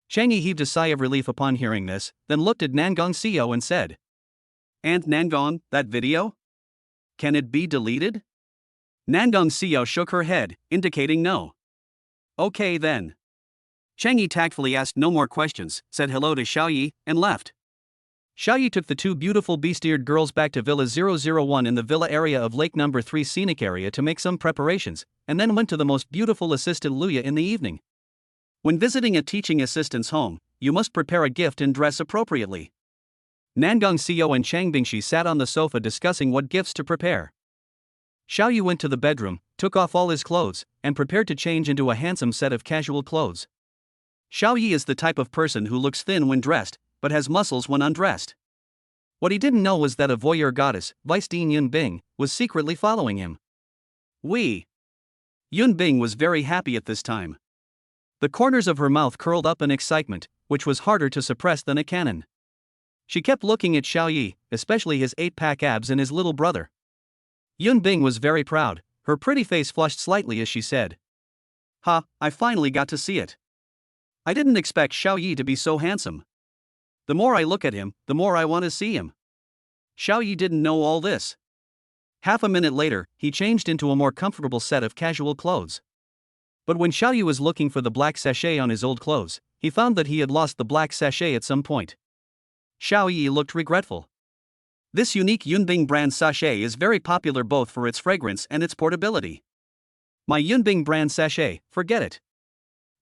Chang Yi heaved a sigh of relief upon hearing this, then looked at Nangong Xiao and said, "Aunt Nangong, that video? Can it be deleted?" Nangong Xiao shook her head, indicating no. "Okay then." Chang Yi tactfully asked no more questions, said hello to Xiao Yi, and left. Xiao Yi took the two beautiful beast-eared girls back to Villa 001 in the villa area of Lake No. 3 scenic area to make some preparations, and then went to the most beautiful assistant Luya in the evening. When visiting a teaching assistant's home, you must prepare a gift and dress appropriately. Nangong Xiao and Chang Bingshi sat on the sofa discussing what gifts to prepare. Xiao Yi went to the bedroom, took off all his clothes, and prepared to change into a handsome set of casual clothes. Xiao Yi is the type of person who looks thin when dressed, but has muscles when undressed. What he didn't know was that a voyeur goddess, Vice Dean Yun Bing, was secretly following him. Yun Bing was very happy at this time. The corners of her mouth curled up in excitement, which was harder to suppress than a cannon. She kept looking at Xiao Yi, especially his 8-pack abs and his little brother. Yun Bing was very proud, her pretty face flushed slightly as she said, "Ha, I finally got to see it. I didn't expect Xiao Yi to be so handsome. The more I look at him, the more I want to see him." Xiao Yi didn't know all this. Half a minute later, he changed into a more comfortable set of casual clothes. But when Xiao Yi was looking for the black sachet on his old clothes, he found that he had lost the black sachet at some point. Xiao Yi looked regretful. This unique Yunbing brand sachet is very popular both for its fragrance and its portability. "My Yunbing brand sachet, forget it."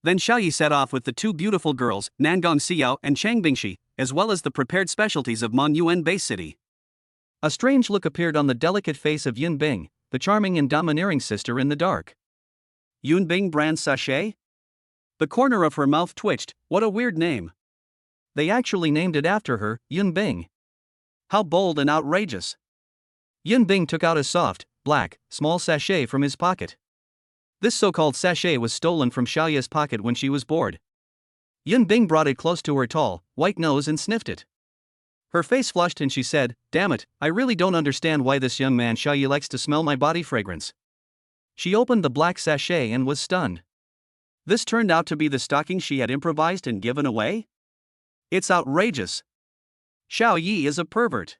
Then Xiao Yi set off with the two beautiful girls, Nangong Xiao and Chang Bingshi, as well as the prepared specialties of Mon Yuan Base City. A strange look appeared on the delicate face of Yun Bing, the charming and domineering sister in the dark. Yun Bing brand sachet? The corner of her mouth twitched. What a weird name. They actually named it after her, Yun Bing. How bold and outrageous. Yun Bing took out a soft, black, small sachet from his pocket. This so-called sachet was stolen from Xiaoya's pocket when she was bored. Yun Bing brought it close to her tall, white nose and sniffed it. Her face flushed and she said, "Damn it, I really don't understand why this young man Xiaoyi likes to smell my body fragrance. She opened the black sachet and was stunned. This turned out to be the stocking she had improvised and given away? It's outrageous. Xiao Yi is a pervert.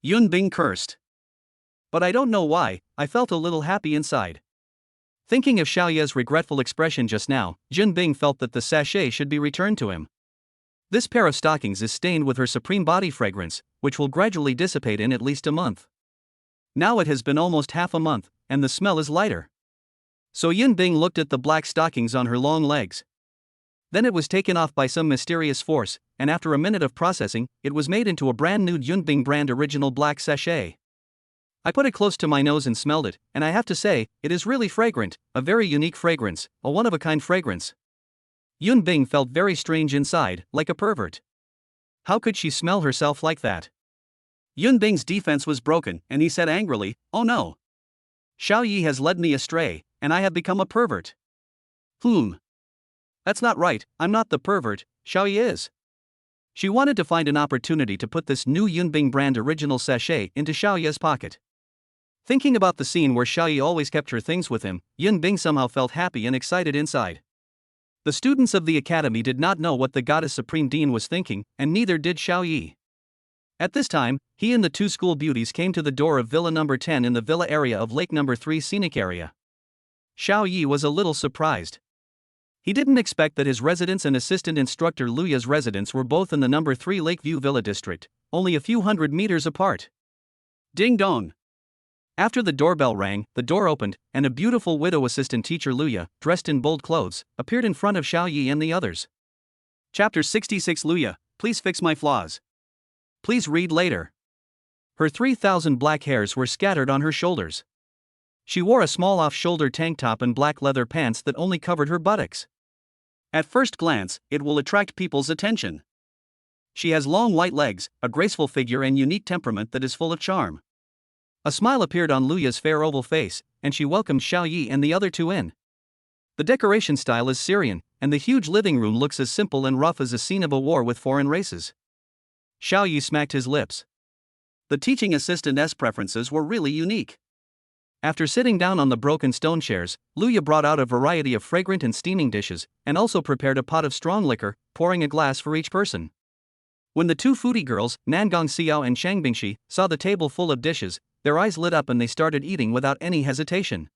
Yun Bing cursed. But I don't know why, I felt a little happy inside. Thinking of Xiao Ye's regretful expression just now, Jun Bing felt that the sachet should be returned to him. This pair of stockings is stained with her supreme body fragrance, which will gradually dissipate in at least a month. Now it has been almost half a month, and the smell is lighter. So Yun Bing looked at the black stockings on her long legs. Then it was taken off by some mysterious force, and after a minute of processing, it was made into a brand new Yun Bing brand original black sachet. I put it close to my nose and smelled it, and I have to say, it is really fragrant, a very unique fragrance, a one-of-a-kind fragrance. Yun Bing felt very strange inside, like a pervert. How could she smell herself like that? Yun Bing's defense was broken, and he said angrily, "Oh no. Xiao Yi has led me astray, and I have become a pervert." That's not right, I'm not the pervert, Xiao Yi is. She wanted to find an opportunity to put this new Yun Bing brand original sachet into Xiao Yi's pocket. Thinking about the scene where Xiao Yi always kept her things with him, Yun Bing somehow felt happy and excited inside. The students of the academy did not know what the goddess supreme dean was thinking, and neither did Xiao Yi. At this time, he and the two school beauties came to the door of Villa number 10 in the villa area of Lake number 3 scenic area. Xiao Yi was a little surprised. He didn't expect that his residence and assistant instructor Luya's residence were both in the number 3 Lakeview Villa district, only a few hundred meters apart. Ding dong! After the doorbell rang, the door opened, and a beautiful widow assistant teacher Luya, dressed in bold clothes, appeared in front of Xiao Yi and the others. Chapter 66 Luya, please fix my flaws. Please read later. Her 3,000 black hairs were scattered on her shoulders. She wore a small off-shoulder tank top and black leather pants that only covered her buttocks. At first glance, it will attract people's attention. She has long white legs, a graceful figure and unique temperament that is full of charm. A smile appeared on Luya's fair oval face, and she welcomed Xiao Yi and the other two in. The decoration style is Syrian, and the huge living room looks as simple and rough as a scene of a war with foreign races. Xiao Yi smacked his lips. The teaching assistant's preferences were really unique. After sitting down on the broken stone chairs, Luya brought out a variety of fragrant and steaming dishes, and also prepared a pot of strong liquor, pouring a glass for each person. When the two foodie girls, Nangong Xiao and Shang Bingxi, saw the table full of dishes, their eyes lit up and they started eating without any hesitation.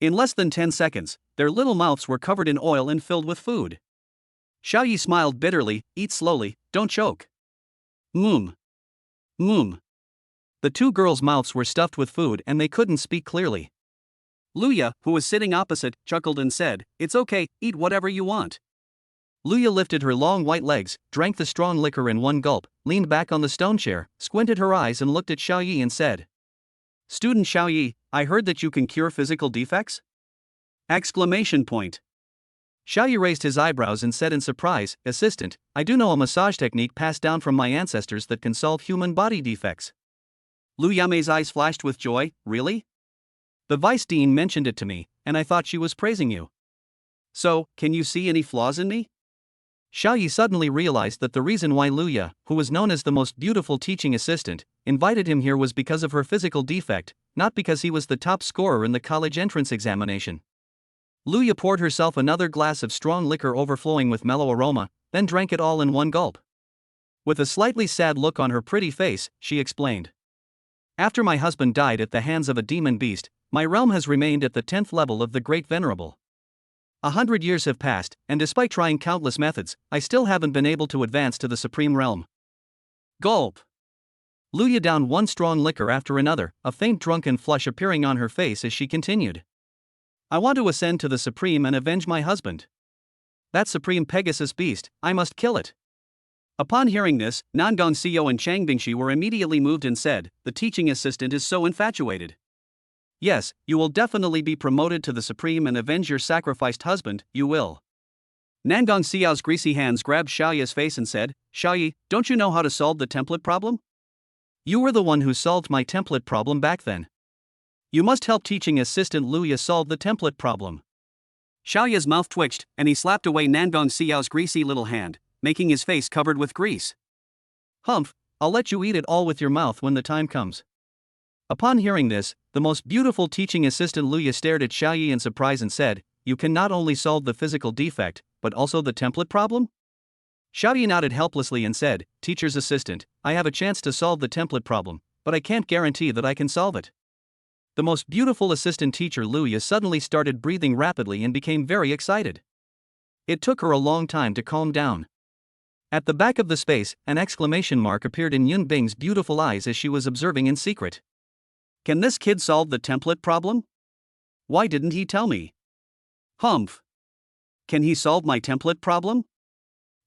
In less than 10 seconds, their little mouths were covered in oil and filled with food. Xiao Yi smiled bitterly, "Eat slowly, don't choke." The two girls' mouths were stuffed with food and they couldn't speak clearly. Luya, who was sitting opposite, chuckled and said, "It's okay, eat whatever you want." Luya lifted her long white legs, drank the strong liquor in one gulp, leaned back on the stone chair, squinted her eyes and looked at Xiao Yi and said, "Student Xiao Yi, I heard that you can cure physical defects?" Xiao Yi raised his eyebrows and said in surprise, "Assistant, I do know a massage technique passed down from my ancestors that can solve human body defects." Lu Yame's eyes flashed with joy, "Really? The vice dean mentioned it to me, and I thought she was praising you. So, can you see any flaws in me?" Xiao Yi suddenly realized that the reason why Luya, who was known as the most beautiful teaching assistant, invited him here was because of her physical defect, not because he was the top scorer in the college entrance examination. Luya poured herself another glass of strong liquor overflowing with mellow aroma, then drank it all in one gulp. With a slightly sad look on her pretty face, she explained, "After my husband died at the hands of a demon beast, my realm has remained at the 10th level of the Great Venerable. 100 years have passed, and despite trying countless methods, I still haven't been able to advance to the Supreme Realm." Gulp! Luya downed one strong liquor after another, a faint drunken flush appearing on her face as she continued. "I want to ascend to the Supreme and avenge my husband. That Supreme Pegasus beast, I must kill it." Upon hearing this, Nangong Xiao and Chang Bingxi were immediately moved and said, "The teaching assistant is so infatuated. Yes, you will definitely be promoted to the Supreme and avenge your sacrificed husband, you will." Nangong Xiao's greasy hands grabbed Xiao Yi's face and said, "Xiao Yi, don't you know how to solve the template problem? You were the one who solved my template problem back then. You must help teaching assistant Luya solve the template problem." Xiao Yi's mouth twitched, and he slapped away Nangong Xiao's greasy little hand, making his face covered with grease. "Humph, I'll let you eat it all with your mouth when the time comes." Upon hearing this, the most beautiful teaching assistant Luya stared at Xiaoyi in surprise and said, "You can not only solve the physical defect, but also the template problem?" Xiaoyi nodded helplessly and said, "Teacher's assistant, I have a chance to solve the template problem, but I can't guarantee that I can solve it." The most beautiful assistant teacher Luya suddenly started breathing rapidly and became very excited. It took her a long time to calm down. At the back of the space, an exclamation mark appeared in Yun Bing's beautiful eyes as she was observing in secret. Can this kid solve the template problem? Why didn't he tell me? Humph. Can he solve my template problem?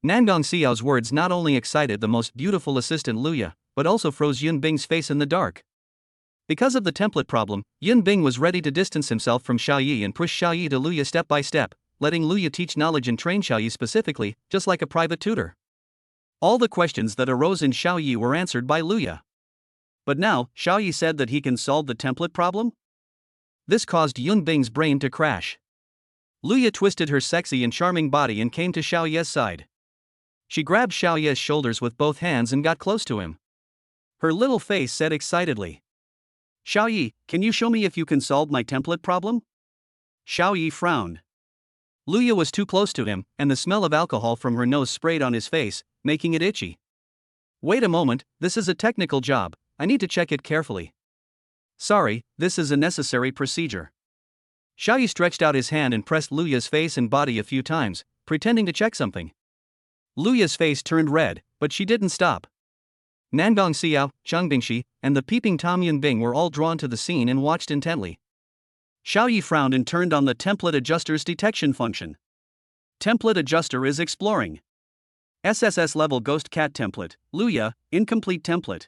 Nangong Xiao's words not only excited the most beautiful assistant Luya, but also froze Yun Bing's face in the dark. Because of the template problem, Yun Bing was ready to distance himself from Xiaoyi and push Xiaoyi to Luya step by step, letting Luya teach knowledge and train Xiaoyi specifically, just like a private tutor. All the questions that arose in Xiaoyi were answered by Luya. But now, Xiaoyi said that he can solve the template problem? This caused Yun Bing's brain to crash. Luya twisted her sexy and charming body and came to Xiaoyi's side. She grabbed Xiaoyi's shoulders with both hands and got close to him. Her little face said excitedly, "Xiaoyi, can you show me if you can solve my template problem?" Xiaoyi frowned. Luya was too close to him, and the smell of alcohol from her nose sprayed on his face, making it itchy. "Wait a moment, this is a technical job, I need to check it carefully." "Sorry, this is a necessary procedure." Xiaoyi stretched out his hand and pressed Luya's face and body a few times, pretending to check something. Luya's face turned red, but she didn't stop. Nangong Xiao, Cheng Bingxi, and the peeping Tom Yun Bing were all drawn to the scene and watched intently. Xiaoyi frowned and turned on the template adjuster's detection function. Template adjuster is exploring. SSS-level ghost cat template, Luya, incomplete template.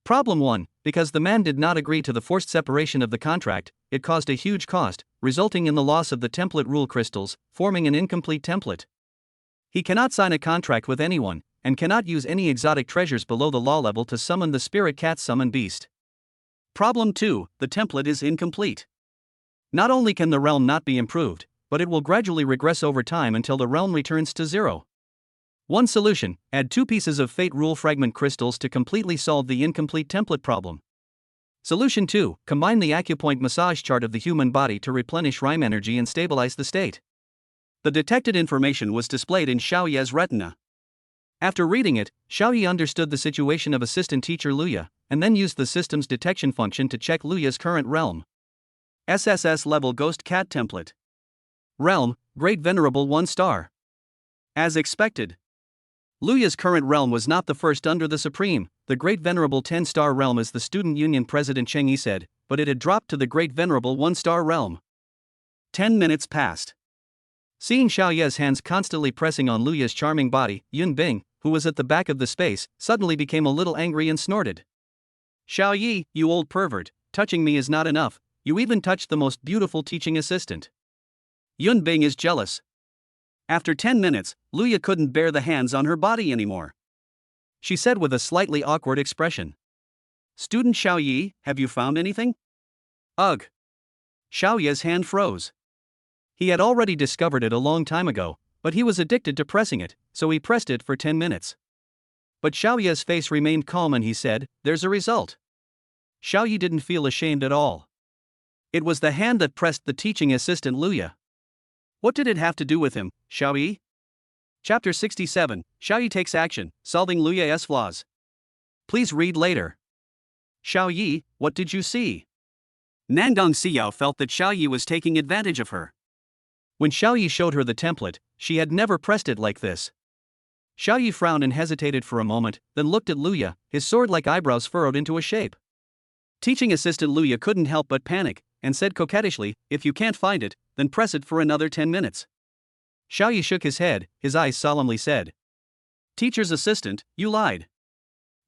Problem 1, because the man did not agree to the forced separation of the contract, it caused a huge cost, resulting in the loss of the template rule crystals, forming an incomplete template. He cannot sign a contract with anyone, and cannot use any exotic treasures below the law level to summon the spirit cat summon beast. Problem 2, the template is incomplete. Not only can the realm not be improved, but it will gradually regress over time until the realm returns to 0. One solution, add 2 pieces of Fate Rule Fragment crystals to completely solve the incomplete template problem. Solution 2, combine the acupoint massage chart of the human body to replenish rhyme energy and stabilize the state. The detected information was displayed in Xiaoyi's retina. After reading it, Xiaoyi understood the situation of assistant teacher Luya, and then used the system's detection function to check Luya's current realm. SSS-level ghost cat template. Realm, Great Venerable 1 star. As expected. Luya's current realm was not the first under the Supreme, the Great Venerable 10-star realm as the Student Union President Cheng Yi said, but it had dropped to the Great Venerable 1-star realm. 10 minutes passed. Seeing Xiaoyi's hands constantly pressing on Luya's charming body, Yun Bing, who was at the back of the space, suddenly became a little angry and snorted. "Xiaoyi, you old pervert, touching me is not enough, you even touched the most beautiful teaching assistant." Yun Bing is jealous. After 10 minutes, Luya couldn't bear the hands on her body anymore. She said with a slightly awkward expression, "Student Xiaoyi, have you found anything?" "Ugh." Xiaoyi's hand froze. He had already discovered it a long time ago, but he was addicted to pressing it, so he pressed it for 10 minutes. But Xiaoyi's face remained calm and he said, "There's a result." Xiaoyi didn't feel ashamed at all. It was the hand that pressed the teaching assistant Luya. What did it have to do with him, Xiaoyi? Chapter 67, Xiaoyi takes action, solving Luya's flaws. Please read later. Xiaoyi, what did you see? Nangong Xiao felt that Xiaoyi was taking advantage of her. When Xiaoyi showed her the template, she had never pressed it like this. Xiaoyi frowned and hesitated for a moment, then looked at Luya, his sword-like eyebrows furrowed into a shape. Teaching assistant Luya couldn't help but panic, and said coquettishly, "If you can't find it, then press it for another 10 minutes. Xiaoyi shook his head, his eyes solemnly said, "Teacher's assistant, you lied.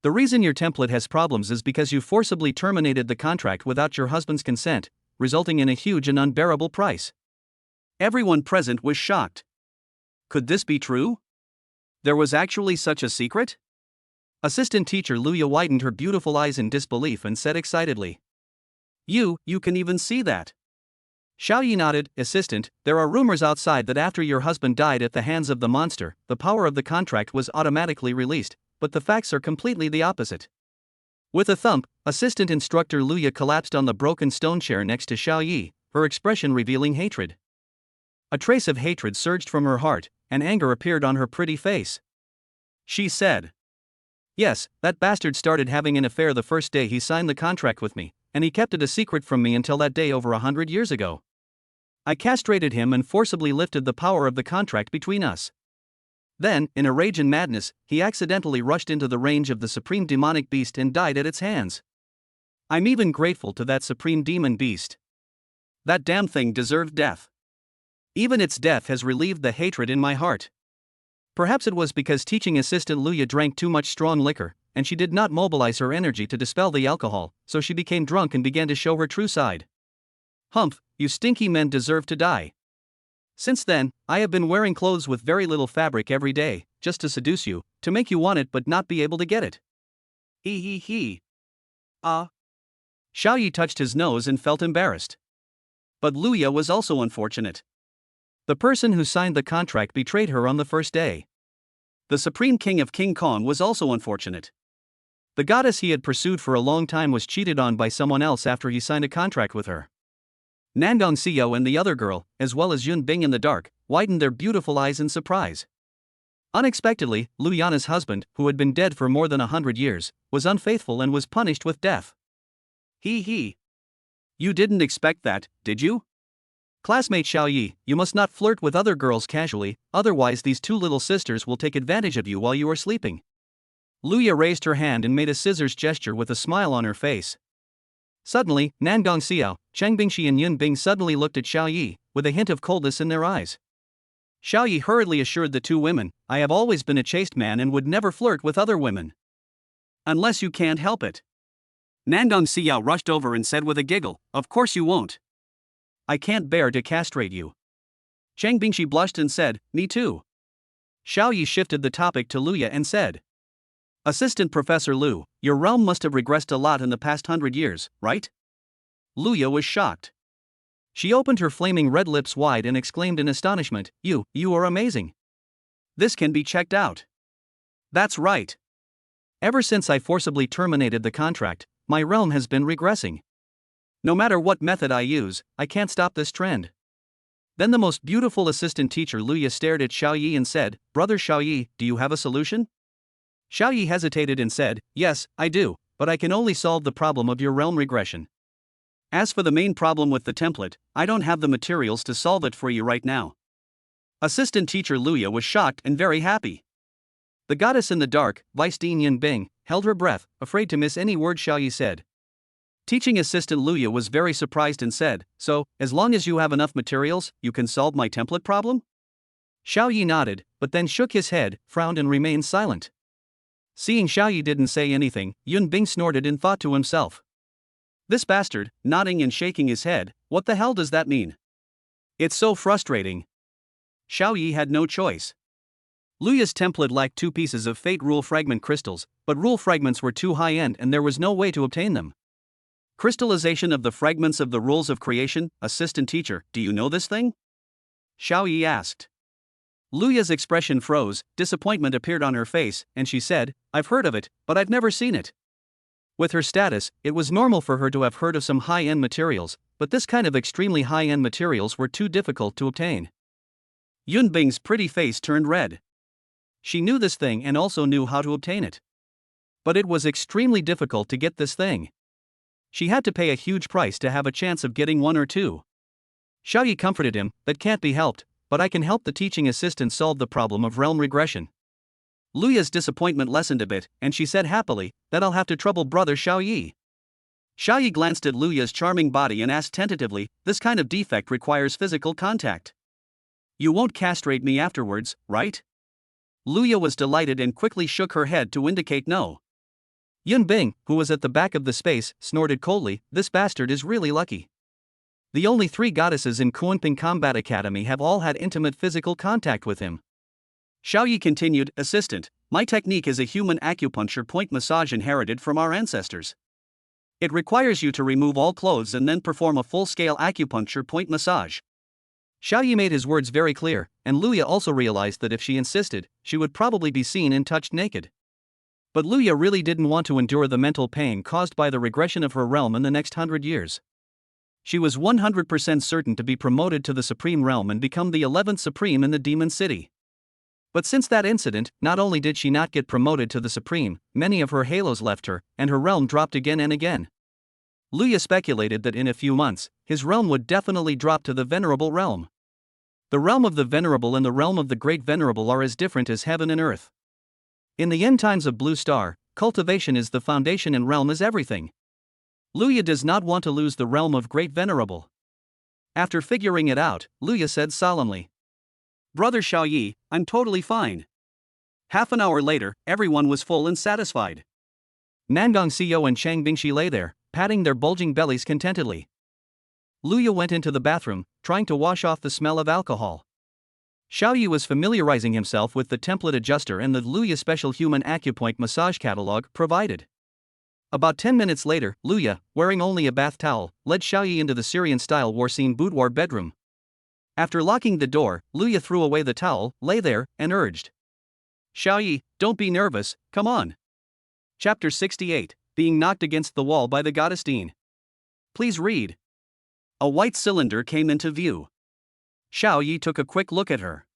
The reason your template has problems is because you forcibly terminated the contract without your husband's consent, resulting in a huge and unbearable price." Everyone present was shocked. Could this be true? There was actually such a secret? Assistant teacher Luya widened her beautiful eyes in disbelief and said excitedly, You can even see that." Xiaoyi nodded, "Assistant, there are rumors outside that after your husband died at the hands of the monster, the power of the contract was automatically released, but the facts are completely the opposite." With a thump, assistant instructor Luya collapsed on the broken stone chair next to Xiao Yi, her expression revealing hatred. A trace of hatred surged from her heart, and anger appeared on her pretty face. She said, "Yes, that bastard started having an affair the first day he signed the contract with me, and he kept it a secret from me until that day over 100 years ago. I castrated him and forcibly lifted the power of the contract between us. Then, in a rage and madness, he accidentally rushed into the range of the supreme demonic beast and died at its hands. I'm even grateful to that supreme demon beast. That damn thing deserved death. Even its death has relieved the hatred in my heart." Perhaps it was because teaching assistant Luya drank too much strong liquor, and she did not mobilize her energy to dispel the alcohol, so she became drunk and began to show her true side. "Humph, you stinky men deserve to die. Since then, I have been wearing clothes with very little fabric every day, just to seduce you, to make you want it but not be able to get it. He he he. Ah." Xiao Yi touched his nose and felt embarrassed. But Luya was also unfortunate. The person who signed the contract betrayed her on the first day. The Supreme King of King Kong was also unfortunate. The goddess he had pursued for a long time was cheated on by someone else after he signed a contract with her. Nandong Xiao and the other girl, as well as Yun Bing in the dark, widened their beautiful eyes in surprise. Unexpectedly, Lu Yana's husband, who had been dead for more than 100 years, was unfaithful and was punished with death. He he. You didn't expect that, did you? Classmate Xiao Yi, you must not flirt with other girls casually, otherwise these two little sisters will take advantage of you while you are sleeping. Luya raised her hand and made a scissors gesture with a smile on her face. Suddenly, Nandong Xiao, Cheng Bingxi and Yun Bing suddenly looked at Xiao Yi, with a hint of coldness in their eyes. Xiao Yi hurriedly assured the two women, "I have always been a chaste man and would never flirt with other women. Unless you can't help it." Nandong Xiao rushed over and said with a giggle, "Of course you won't. I can't bear to castrate you." Cheng Bingxi blushed and said, "Me too." Xiao Yi shifted the topic to Luya and said, "Assistant Professor Lu, your realm must have regressed a lot in the past 100 years, right?" Luya was shocked. She opened her flaming red lips wide and exclaimed in astonishment, You are amazing. This can be checked out." "That's right. Ever since I forcibly terminated the contract, my realm has been regressing. No matter what method I use, I can't stop this trend." Then the most beautiful assistant teacher Luya stared at Xiao Yi and said, "Brother Xiao Yi, do you have a solution?" Xiao Yi hesitated and said, "Yes, I do, but I can only solve the problem of your realm regression. As for the main problem with the template, I don't have the materials to solve it for you right now." Assistant teacher Luya was shocked and very happy. The goddess in the dark, Vice Dean Yun Bing, held her breath, afraid to miss any word Xiao Yi said. Teaching assistant Luya was very surprised and said, "So, as long as you have enough materials, you can solve my template problem?" Xiao Yi nodded, but then shook his head, frowned and remained silent. Seeing Xiao Yi didn't say anything, Yun Bing snorted and thought to himself, "This bastard," nodding and shaking his head, "what the hell does that mean? It's so frustrating." Xiao Yi had no choice. Luya's template lacked 2 pieces of Fate Rule Fragment crystals, but rule fragments were too high-end and there was no way to obtain them. Crystallization of the fragments of the rules of creation. Assistant teacher, do you know this thing? Xiao Yi asked. Luya's expression froze, disappointment appeared on her face, and she said, "I've heard of it, but I've never seen it." With her status, it was normal for her to have heard of some high-end materials, but this kind of extremely high-end materials were too difficult to obtain. Yun Bing's pretty face turned red. She knew this thing and also knew how to obtain it. But it was extremely difficult to get this thing. She had to pay a huge price to have a chance of getting 1 or 2. Xiao Yi comforted him, "That can't be helped, but I can help the teaching assistant solve the problem of realm regression." Luya's disappointment lessened a bit, and she said happily, "That I'll have to trouble brother Xiao Yi." Xiao Yi glanced at Luya's charming body and asked tentatively, "This kind of defect requires physical contact. You won't castrate me afterwards, right?" Luya was delighted and quickly shook her head to indicate no. Yun Bing, who was at the back of the space, snorted coldly, "This bastard is really lucky. The only 3 goddesses in Kunping Combat Academy have all had intimate physical contact with him." Xiao Yi continued, "Assistant, my technique is a human acupuncture point massage inherited from our ancestors. It requires you to remove all clothes and then perform a full-scale acupuncture point massage." Xiao Yi made his words very clear, and Luya also realized that if she insisted, she would probably be seen and touched naked. But Luya really didn't want to endure the mental pain caused by the regression of her realm in the next 100 years. She was 100% certain to be promoted to the Supreme Realm and become the 11th Supreme in the Demon City. But since that incident, not only did she not get promoted to the Supreme, many of her halos left her, and her realm dropped again and again. Luya speculated that in a few months, his realm would definitely drop to the Venerable realm. The realm of the Venerable and the realm of the Great Venerable are as different as heaven and earth. In the end times of Blue Star, cultivation is the foundation and realm is everything. Luya does not want to lose the realm of Great Venerable. After figuring it out, Luya said solemnly, "Brother Xiaoyi, I'm totally fine." Half an hour later, everyone was full and satisfied. Nangong Xiao and Chang Bingxi lay there, patting their bulging bellies contentedly. Luya went into the bathroom, trying to wash off the smell of alcohol. Xiaoyi was familiarizing himself with the template adjuster and the Luya Special Human Acupoint Massage Catalog provided. About 10 minutes later, Luya, wearing only a bath towel, led Xiaoyi into the Syrian-style war-scene boudoir bedroom. After locking the door, Luya threw away the towel, lay there, and urged, "Xiaoyi, don't be nervous, come on." Chapter 68, Being Knocked Against the Wall by the Goddess Dean. Please read. A white cylinder came into view. Xiaoyi took a quick look at her.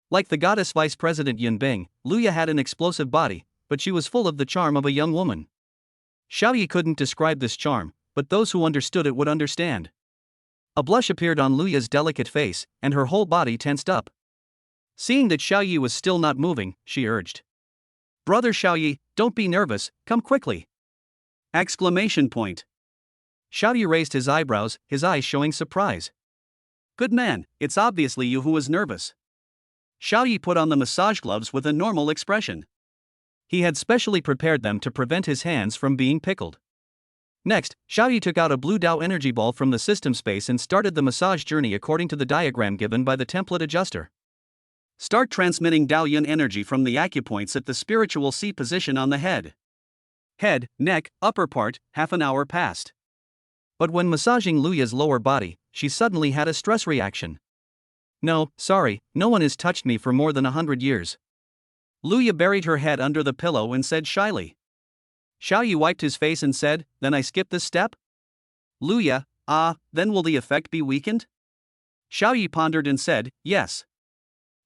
Like the goddess Vice President Yunbing, Luya had an explosive body, but she was full of the charm of a young woman. Xiaoyi couldn't describe this charm, but those who understood it would understand. A blush appeared on Luya's delicate face, and her whole body tensed up. Seeing that Xiaoyi was still not moving, she urged, "Brother Xiaoyi, don't be nervous, come quickly!" Exclamation point. Xiaoyi raised his eyebrows, his eyes showing surprise. "Good man, it's obviously you who was nervous." Xiaoyi put on the massage gloves with a normal expression. He had specially prepared them to prevent his hands from being pickled. Next, Xiaoyi took out a blue Dao energy ball from the system space and started the massage journey according to the diagram given by the template adjuster. Start transmitting Dao Yun energy from the acupoints at the spiritual C position on the head. Head, neck, upper part, half an hour passed. But when massaging Luya's lower body, she suddenly had a stress reaction. "No, sorry, no one has touched me for more than 100 years. Luya buried her head under the pillow and said shyly. Xiaoyi wiped his face and said, "Then I skip this step?" Luya, then will the effect be weakened? Xiaoyi pondered and said, "Yes."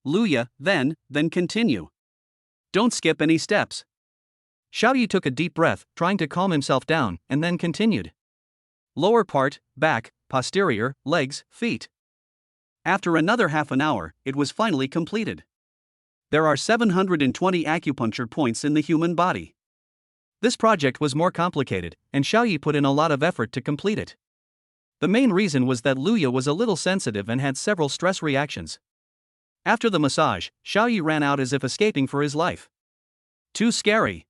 Luya, then continue. Don't skip any steps. Xiaoyi took a deep breath, trying to calm himself down, and then continued. Lower part, back, posterior, legs, feet. After another half an hour, it was finally completed. There are 720 acupuncture points in the human body. This project was more complicated, and Xiaoyi put in a lot of effort to complete it. The main reason was that Luya was a little sensitive and had several stress reactions. After the massage, Xiaoyi ran out as if escaping for his life. Too scary.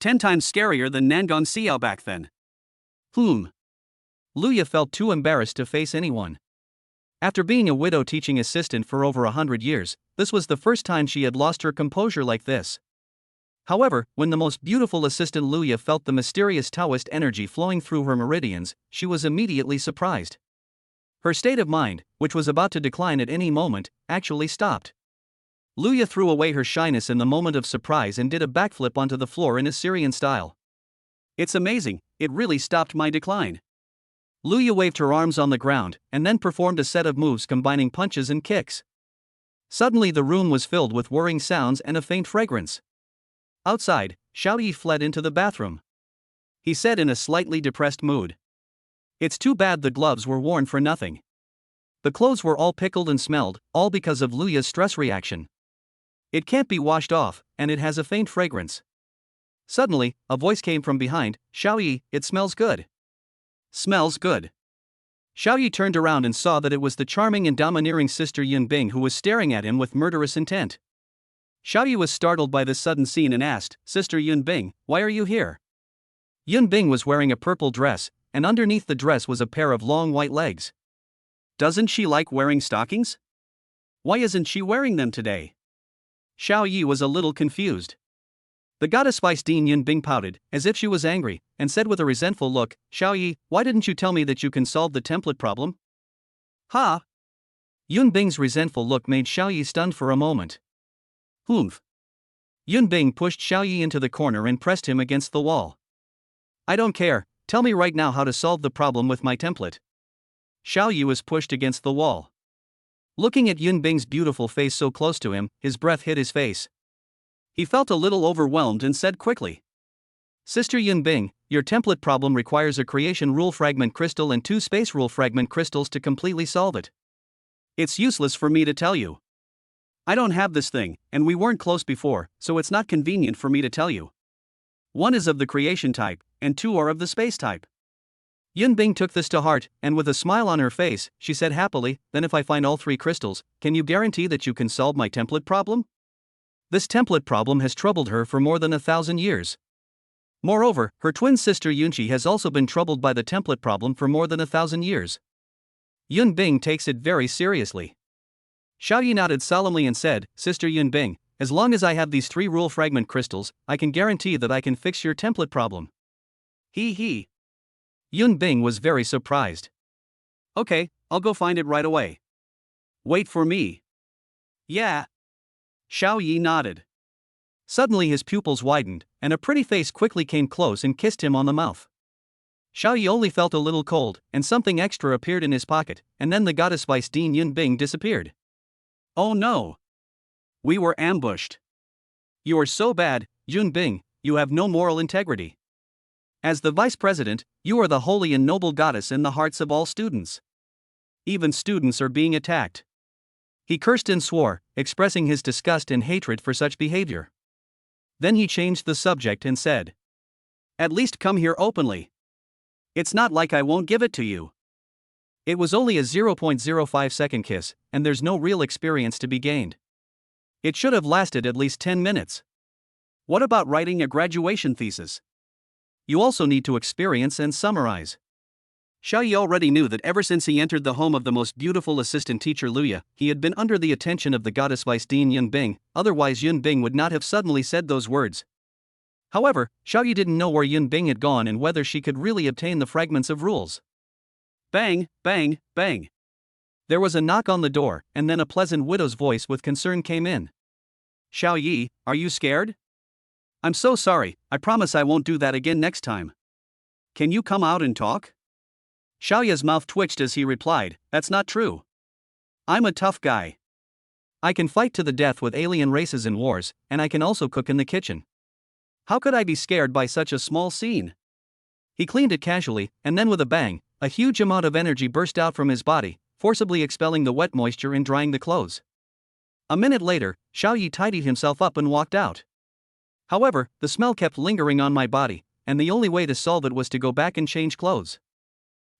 10 times scarier than Nangong Xiao back then. Luya felt too embarrassed to face anyone. After being a widow teaching assistant for over 100 years, this was the first time she had lost her composure like this. However, when the most beautiful assistant Luya felt the mysterious Taoist energy flowing through her meridians, she was immediately surprised. Her state of mind, which was about to decline at any moment, actually stopped. Luya threw away her shyness in the moment of surprise and did a backflip onto the floor in Assyrian style. It's amazing, it really stopped my decline. Luya waved her arms on the ground, and then performed a set of moves combining punches and kicks. Suddenly the room was filled with whirring sounds and a faint fragrance. Outside, Xiaoyi fled into the bathroom. He said in a slightly depressed mood. It's too bad the gloves were worn for nothing. The clothes were all pickled and smelled, all because of Luya's stress reaction. It can't be washed off, and it has a faint fragrance. Suddenly, a voice came from behind, Xiaoyi, it smells good. Smells good. Xiaoyi turned around and saw that it was the charming and domineering sister Yunbing who was staring at him with murderous intent. Xiaoyi was startled by this sudden scene and asked, Sister Yunbing, why are you here? Yunbing was wearing a purple dress, and underneath the dress was a pair of long white legs. Doesn't she like wearing stockings? Why isn't she wearing them today? Xiaoyi was a little confused. The goddess Vice Dean Yunbing pouted, as if she was angry, and said with a resentful look, Xiaoyi, why didn't you tell me that you can solve the template problem? Ha! Yunbing's resentful look made Xiaoyi stunned for a moment. Yun Bing pushed Xiao Yi into the corner and pressed him against the wall. I don't care, tell me right now how to solve the problem with my template. Xiao Yi was pushed against the wall. Looking at Yun Bing's beautiful face so close to him, his breath hit his face. He felt a little overwhelmed and said quickly, Sister Yun Bing, your template problem requires a creation rule fragment crystal and 2 space rule fragment crystals to completely solve it. It's useless for me to tell you. I don't have this thing, and we weren't close before, so it's not convenient for me to tell you. 1 is of the creation type, and 2 are of the space type. Yun Bing took this to heart, and with a smile on her face, she said happily, then if I find all 3 crystals, can you guarantee that you can solve my template problem? This template problem has troubled her for more than 1,000 years. Moreover, her twin sister Yunqi has also been troubled by the template problem for more than 1,000 years. Yun Bing takes it very seriously. Xiao Yi nodded solemnly and said, Sister Yun Bing, as long as I have these 3 rule fragment crystals, I can guarantee that I can fix your template problem. He. Yun Bing was very surprised. Okay, I'll go find it right away. Wait for me. Yeah. Xiao Yi nodded. Suddenly his pupils widened, and a pretty face quickly came close and kissed him on the mouth. Xiao Yi only felt a little cold, and something extra appeared in his pocket, and then the goddess vice dean Yun Bing disappeared. Oh no! We were ambushed. You are so bad, Yun Bing, you have no moral integrity. As the vice president, you are the holy and noble goddess in the hearts of all students. Even students are being attacked. He cursed and swore, expressing his disgust and hatred for such behavior. Then he changed the subject and said, At least come here openly. It's not like I won't give it to you. It was only a 0.05 second kiss, and there's no real experience to be gained. It should have lasted at least 10 minutes. What about writing a graduation thesis? You also need to experience and summarize. Xiao Yi already knew that ever since he entered the home of the most beautiful assistant teacher Luya, he had been under the attention of the goddess vice dean Yun Bing, otherwise Yun Bing would not have suddenly said those words. However, Xiao Yi didn't know where Yun Bing had gone and whether she could really obtain the fragments of rules. Bang, bang, bang. There was a knock on the door, and then a pleasant widow's voice with concern came in. Xiao Yi, are you scared? I'm so sorry, I promise I won't do that again next time. Can you come out and talk? Xiao Yi's mouth twitched as he replied, That's not true. I'm a tough guy. I can fight to the death with alien races in wars, and I can also cook in the kitchen. How could I be scared by such a small scene? He cleaned it casually, and then with a bang, a huge amount of energy burst out from his body, forcibly expelling the wet moisture and drying the clothes. A minute later, Xiao Yi tidied himself up and walked out. However, the smell kept lingering on my body, and the only way to solve it was to go back and change clothes.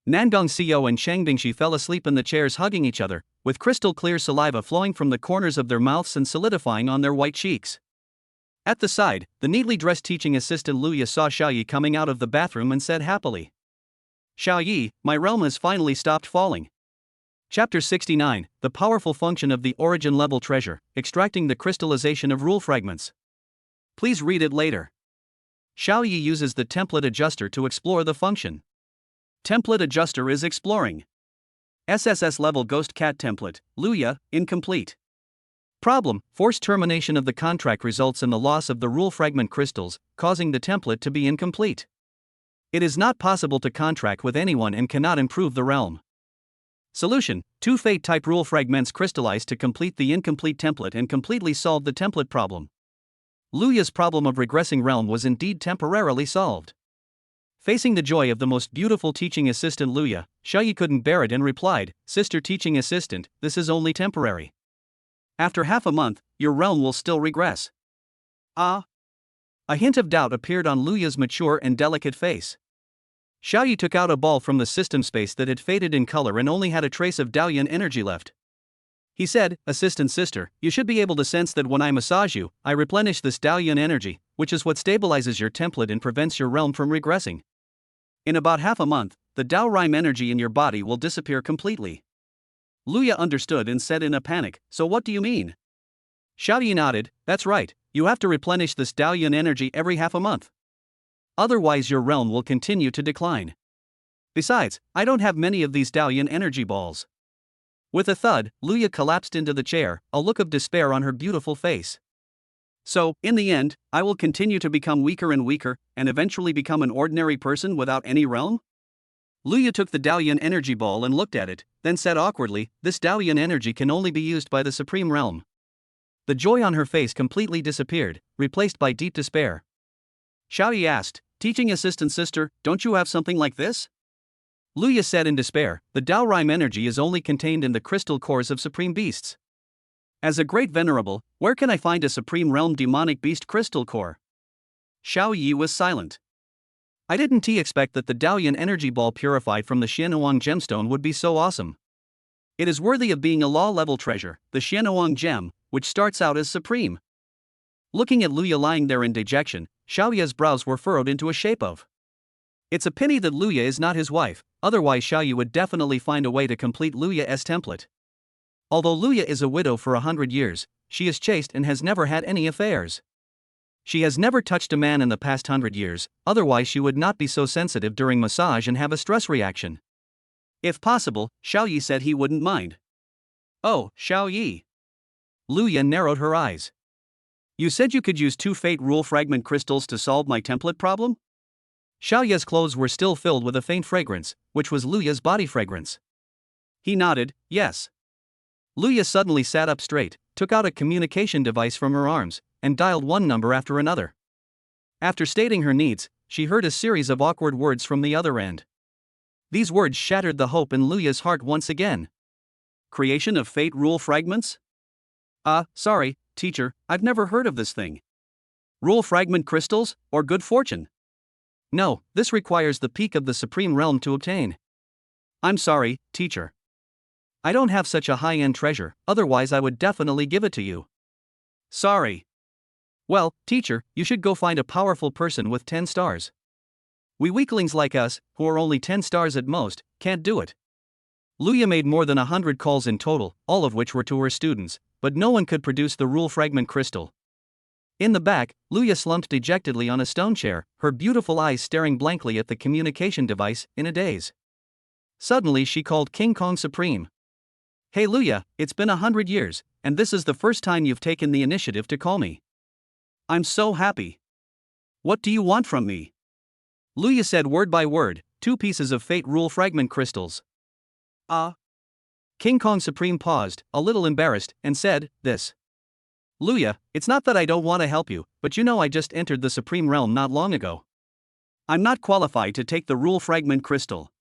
Nangong Xiao and Shang Bingxi fell asleep in the chairs hugging each other, with crystal clear saliva flowing from the corners of their mouths and solidifying on their white cheeks. At the side, the neatly dressed teaching assistant Luya saw Xiao Yi coming out of the bathroom and said happily, Xiao Yi, my realm has finally stopped falling. Chapter 69, The Powerful Function of the Origin Level Treasure, Extracting the Crystallization of Rule Fragments. Please read it later. Xiao Yi uses the template adjuster to explore the function. Template adjuster is exploring. SSS-level Ghost Cat template, Luya, incomplete. Problem: forced termination of the contract results in the loss of the rule fragment crystals, causing the template to be incomplete. It is not possible to contract with anyone and cannot improve the realm. Solution: 2 fate-type rule fragments crystallize to complete the incomplete template and completely solve the template problem. Luya's problem of regressing realm was indeed temporarily solved. Facing the joy of the most beautiful teaching assistant Luya, Xiao Yi couldn't bear it and replied, Sister teaching assistant, this is only temporary. After half a month, your realm will still regress. Ah? A hint of doubt appeared on Luya's mature and delicate face. Xiao Yi took out a ball from the system space that had faded in color and only had a trace of Daoyuan energy left. He said, Assistant sister, you should be able to sense that when I massage you, I replenish this Daoyuan energy, which is what stabilizes your template and prevents your realm from regressing. In about half a month, the Dao Rhyme energy in your body will disappear completely. Luya understood and said in a panic, So what do you mean? Xiao Yi nodded, That's right, you have to replenish this Daoyuan energy every half a month. Otherwise your realm will continue to decline. Besides, I don't have many of these Daoyuan energy balls. With a thud, Luya collapsed into the chair, a look of despair on her beautiful face. So, in the end, I will continue to become weaker and weaker, and eventually become an ordinary person without any realm? Luya took the Dalian energy ball and looked at it, then said awkwardly, "This Dalian energy can only be used by the Supreme Realm." The joy on her face completely disappeared, replaced by deep despair. Xiaoyi asked, "Teaching assistant sister, don't you have something like this?" Luya said in despair, "The Dao Rime energy is only contained in the crystal cores of supreme beasts. As a great venerable, where can I find a supreme realm demonic beast crystal core?" Xiao Yi was silent. I didn't expect that the Dalian energy ball purified from the Xianwang gemstone would be so awesome. It is worthy of being a law-level treasure, the Xianwang gem, which starts out as supreme. Looking at Luya lying there in dejection, Xiaoya's brows were furrowed into a shape of. It's a pity that Luya is not his wife, otherwise Xiaoyu would definitely find a way to complete Luya's template. Although Luya is a widow for 100 years, she is chaste and has never had any affairs. She has never touched a man in the past 100 years, otherwise she would not be so sensitive during massage and have a stress reaction. If possible, Xiaoyi said he wouldn't mind. "Oh, Xiaoyi." Luya narrowed her eyes. "You said you could use 2 Fate Rule Fragment crystals to solve my template problem?" Xiaoya's clothes were still filled with a faint fragrance, which was Luya's body fragrance. He nodded, yes. Luya suddenly sat up straight, took out a communication device from her arms, and dialed one number after another. After stating her needs, she heard a series of awkward words from the other end. These words shattered the hope in Luya's heart once again. Creation of Fate Rule Fragments? Sorry, teacher, I've never heard of this thing. Rule Fragment crystals, or good fortune? No, this requires the peak of the Supreme Realm to obtain. I'm sorry, teacher. I don't have such a high-end treasure, otherwise I would definitely give it to you. Sorry. Well, teacher, you should go find a powerful person with 10 stars. We weaklings like us, who are only 10 stars at most, can't do it. Luya made more than 100 calls in total, all of which were to her students, but no one could produce the Rule Fragment crystal. In the back, Luya slumped dejectedly on a stone chair, her beautiful eyes staring blankly at the communication device, in a daze. Suddenly she called King Kong Supreme. "Hey Luya, it's been 100 years, and this is the first time you've taken the initiative to call me. I'm so happy. What do you want from me?" Luya said word by word, 2 pieces of Fate Rule Fragment crystals. King Kong Supreme paused, a little embarrassed, and said, "This. Luya, it's not that I don't want to help you, but you know I just entered the Supreme Realm not long ago. I'm not qualified to take the Rule Fragment crystal.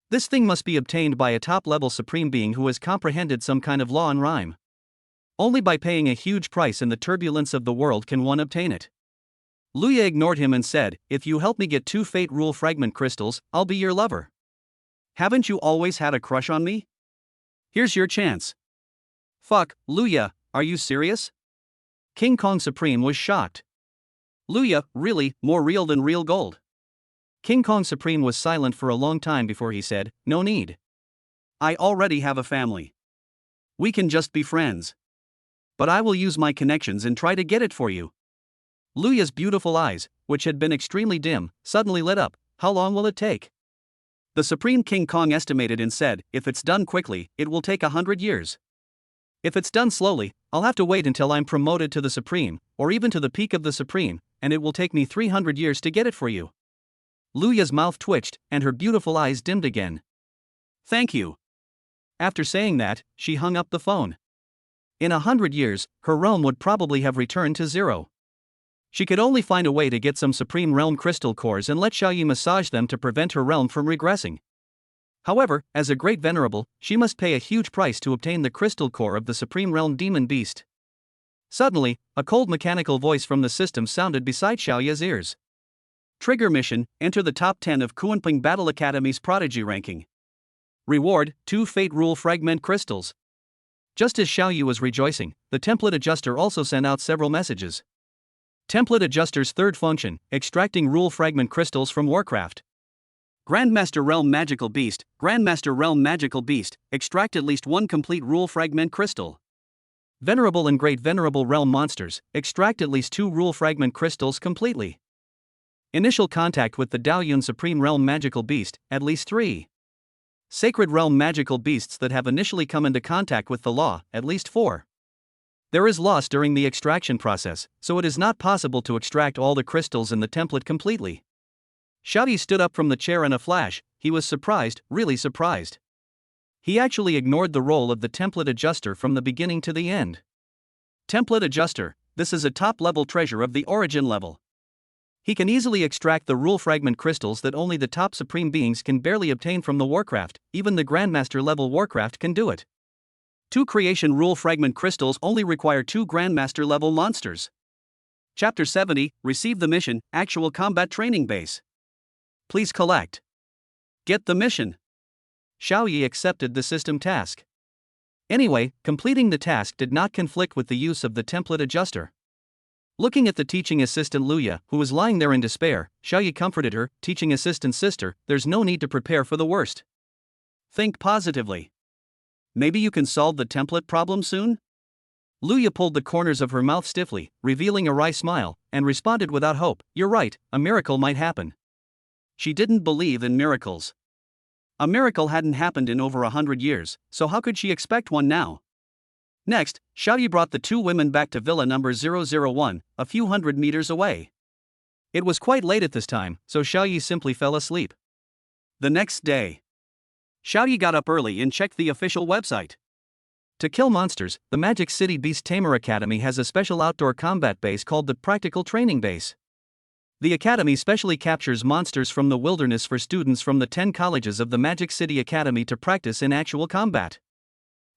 This thing must be obtained by a top-level Supreme Being who has comprehended some kind of law and rhyme. Only by paying a huge price in the turbulence of the world can one obtain it." Luya ignored him and said, "If you help me get 2 Fate Rule Fragment crystals, I'll be your lover. Haven't you always had a crush on me? Here's your chance." Fuck, Luya, are you serious? King Kong Supreme was shocked. Luya, really, more real than real gold? King Kong Supreme was silent for a long time before he said, "No need. I already have a family. We can just be friends. But I will use my connections and try to get it for you." Luya's beautiful eyes, which had been extremely dim, suddenly lit up. "How long will it take?" The Supreme King Kong estimated and said, "If it's done quickly, it will take 100 years. If it's done slowly, I'll have to wait until I'm promoted to the Supreme, or even to the peak of the Supreme, and it will take me 300 years to get it for you." Luya's mouth twitched, and her beautiful eyes dimmed again. "Thank you." After saying that, she hung up the phone. In 100 years, her realm would probably have returned to 0. She could only find a way to get some Supreme Realm crystal cores and let Xiaoyi massage them to prevent her realm from regressing. However, as a great venerable, she must pay a huge price to obtain the crystal core of the Supreme Realm demon beast. Suddenly, a cold mechanical voice from the system sounded beside Xiaoya's ears. "Trigger mission, enter the top 10 of Kuanping Battle Academy's prodigy ranking. Reward, 2 Fate Rule Fragment crystals." Just as Xiaoyu was rejoicing, the template adjuster also sent out several messages. Template adjuster's third function, extracting rule fragment crystals from Warcraft. Grandmaster Realm Magical Beast, Grandmaster Realm Magical Beast, extract at least 1 complete rule fragment crystal. Venerable and Great Venerable Realm Monsters, extract at least 2 rule fragment crystals completely. Initial contact with the Daoyun Supreme Realm Magical Beast, at least 3. Sacred Realm Magical Beasts that have initially come into contact with the law, at least 4. There is loss during the extraction process, so it is not possible to extract all the crystals in the template completely. Xiaoyi stood up from the chair in a flash. He was surprised, really surprised. He actually ignored the role of the template adjuster from the beginning to the end. Template adjuster, this is a top-level treasure of the origin level. He can easily extract the rule fragment crystals that only the top supreme beings can barely obtain from the Warcraft. Even the Grandmaster level Warcraft can do it. 2 creation rule fragment crystals only require 2 Grandmaster level monsters. Chapter 70, Receive the mission, Actual Combat Training Base. Please collect. Get the mission. Xiaoyi accepted the system task. Anyway, completing the task did not conflict with the use of the template adjuster. Looking at the teaching assistant Luya, who was lying there in despair, Xiaoyi comforted her. Teaching assistant sister, there's no need to prepare for the worst. Think positively. Maybe you can solve the template problem soon? Luya pulled the corners of her mouth stiffly, revealing a wry smile, and responded without hope, you're right, a miracle might happen. She didn't believe in miracles. A miracle hadn't happened in over 100 years, so how could she expect one now? Next, Xiaoyi brought the 2 women back to villa number 001, a few hundred meters away. It was quite late at this time, so Xiaoyi simply fell asleep. The next day, Xiaoyi got up early and checked the official website. To kill monsters, the Magic City Beast Tamer Academy has a special outdoor combat base called the Practical Training Base. The academy specially captures monsters from the wilderness for students from the 10 colleges of the Magic City Academy to practice in actual combat.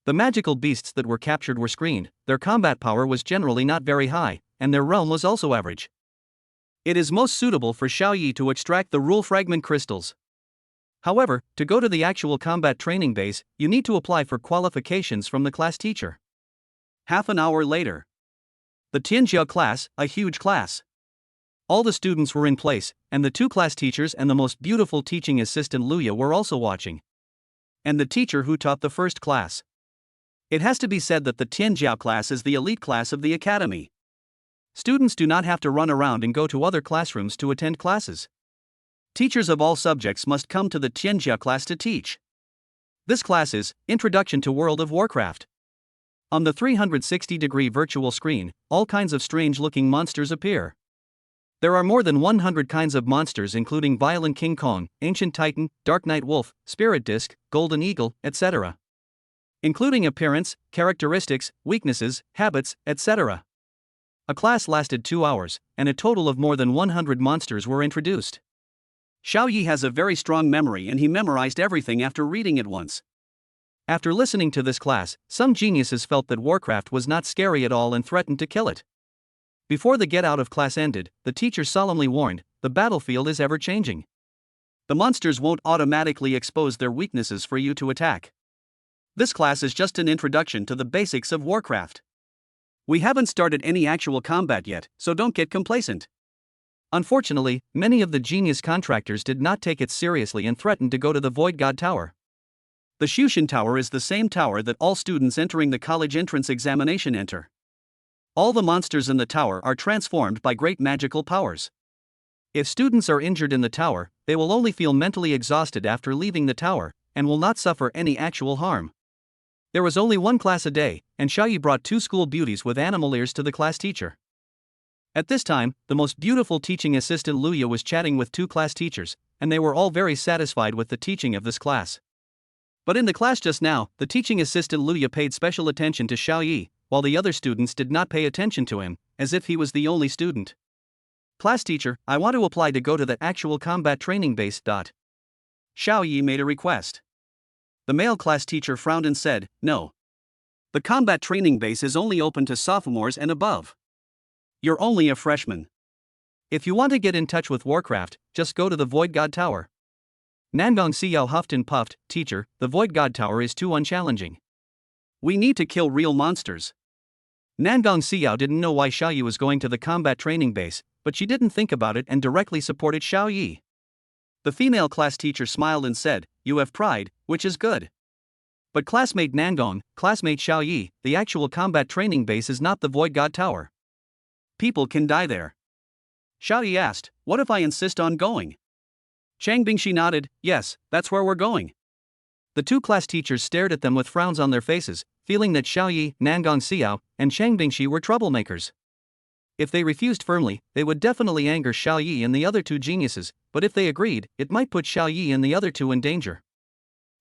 The magical beasts that were captured were screened, their combat power was generally not very high, and their realm was also average. It is most suitable for Xiaoyi to extract the rule fragment crystals. However, to go to the actual combat training base, you need to apply for qualifications from the class teacher. Half an hour later. The Tianjiao class, a huge class. All the students were in place, and the 2 class teachers and the most beautiful teaching assistant Luya were also watching. And the teacher who taught the first class. It has to be said that the Tianjiao class is the elite class of the academy. Students do not have to run around and go to other classrooms to attend classes. Teachers of all subjects must come to the Tianjiao class to teach. This class is Introduction to World of Warcraft. On the 360-degree virtual screen, all kinds of strange-looking monsters appear. There are more than 100 kinds of monsters including Violent King Kong, Ancient Titan, Dark Knight Wolf, Spirit Disc, Golden Eagle, etc. Including appearance, characteristics, weaknesses, habits, etc. A class lasted 2 hours, and a total of more than 100 monsters were introduced. Xiaoyi has a very strong memory and he memorized everything after reading it once. After listening to this class, some geniuses felt that Warcraft was not scary at all and threatened to kill it. Before the get-out of class ended, the teacher solemnly warned, the battlefield is ever-changing. The monsters won't automatically expose their weaknesses for you to attack. This class is just an introduction to the basics of Warcraft. We haven't started any actual combat yet, so don't get complacent. Unfortunately, many of the genius contractors did not take it seriously and threatened to go to the Void God Tower. The Shushin Tower is the same tower that all students entering the college entrance examination enter. All the monsters in the tower are transformed by great magical powers. If students are injured in the tower, they will only feel mentally exhausted after leaving the tower, and will not suffer any actual harm. There was only 1 class a day, and Xiaoyi brought 2 school beauties with animal ears to the class teacher. At this time, the most beautiful teaching assistant Luya was chatting with 2 class teachers, and they were all very satisfied with the teaching of this class. But in the class just now, the teaching assistant Luya paid special attention to Xiaoyi, while the other students did not pay attention to him, as if he was the only student. Class teacher, I want to apply to go to the actual combat training base. Xiaoyi made a request. The male class teacher frowned and said, no. The combat training base is only open to sophomores and above. You're only a freshman. If you want to get in touch with Warcraft, just go to the Void God Tower. Nangong Xiao huffed and puffed, teacher, the Void God Tower is too unchallenging. We need to kill real monsters. Nangong Xiao didn't know why Xiaoyi was going to the combat training base, but she didn't think about it and directly supported Xiaoyi. The female class teacher smiled and said, you have pride, which is good. But classmate Nangong, classmate Xiaoyi, the actual combat training base is not the Void God Tower. People can die there. Xiaoyi asked, what if I insist on going? Chang Bingshi nodded, yes, that's where we're going. The two class teachers stared at them with frowns on their faces, feeling that Xiaoyi, Nangong Xiao, and Chang Bingxi were troublemakers. If they refused firmly, they would definitely anger Xiaoyi and the other two geniuses, but if they agreed, it might put Xiaoyi and the other two in danger.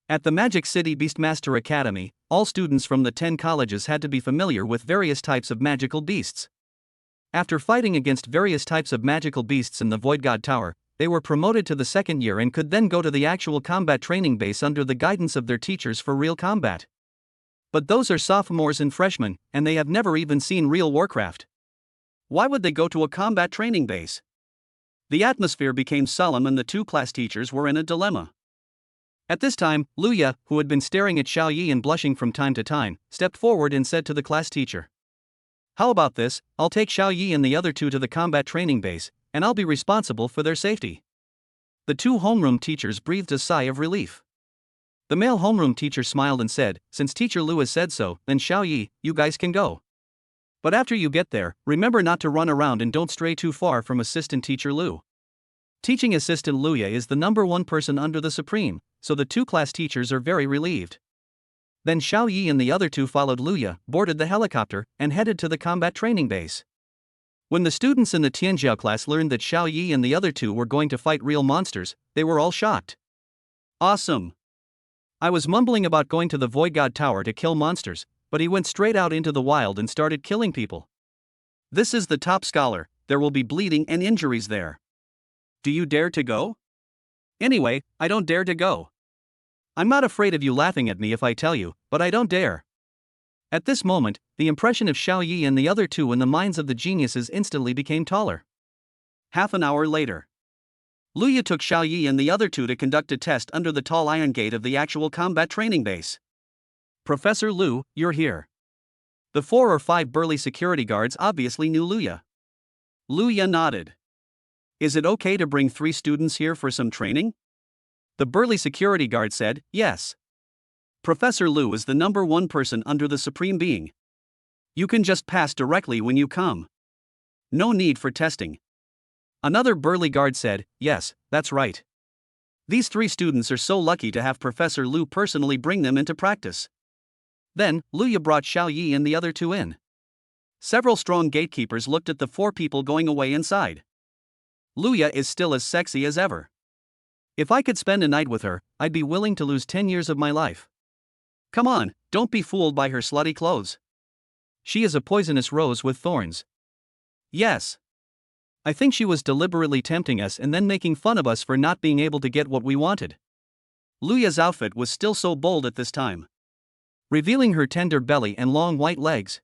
At the Magic City Beastmaster Academy, all students from the 10 colleges had to be familiar with various types of magical beasts. After fighting against various types of magical beasts in the Void God Tower, they were promoted to the second year and could then go to the actual combat training base under the guidance of their teachers for real combat. But those are sophomores and freshmen, and they have never even seen real Warcraft. Why would they go to a combat training base? The atmosphere became solemn and the two class teachers were in a dilemma. At this time, Luya, who had been staring at Xiaoyi and blushing from time to time, stepped forward and said to the class teacher, "How about this? I'll take Xiaoyi and the other two to the combat training base, and I'll be responsible for their safety." The two homeroom teachers breathed a sigh of relief. The male homeroom teacher smiled and said, "Since Teacher Lu has said so, then Xiaoyi, you guys can go. But after you get there, remember not to run around and don't stray too far from Assistant Teacher Lu." Teaching Assistant Luya is the #1 person under the Supreme, so the two class teachers are very relieved. Then Xiaoyi and the other two followed Luya, boarded the helicopter, and headed to the combat training base. When the students in the Tianjiao class learned that Xiaoyi and the other two were going to fight real monsters, they were all shocked. Awesome! I was mumbling about going to the Void God Tower to kill monsters, but he went straight out into the wild and started killing people. This is the top scholar, there will be bleeding and injuries there. Do you dare to go? Anyway, I don't dare to go. I'm not afraid of you laughing at me if I tell you, but I don't dare. At this moment, the impression of Xiaoyi and the other two in the minds of the geniuses instantly became taller. Half an hour later, Luya took Xiaoyi and the other two to conduct a test under the tall iron gate of the actual combat training base. "Professor Lu, you're here." The 4 or 5 burly security guards obviously knew Luya. Luya nodded. "Is it okay to bring 3 students here for some training?" The burly security guard said, "Yes. Professor Lu is the #1 person under the Supreme Being. You can just pass directly when you come. No need for testing." Another burly guard said, "Yes, that's right. These 3 students are so lucky to have Professor Lu personally bring them into practice." Then, Luya brought Xiaoyi and the other two in. Several strong gatekeepers looked at the 4 people going away inside. Luya is still as sexy as ever. If I could spend a night with her, I'd be willing to lose 10 years of my life. Come on, don't be fooled by her slutty clothes. She is a poisonous rose with thorns. Yes. I think she was deliberately tempting us and then making fun of us for not being able to get what we wanted. Luya's outfit was still so bold at this time, revealing her tender belly and long white legs.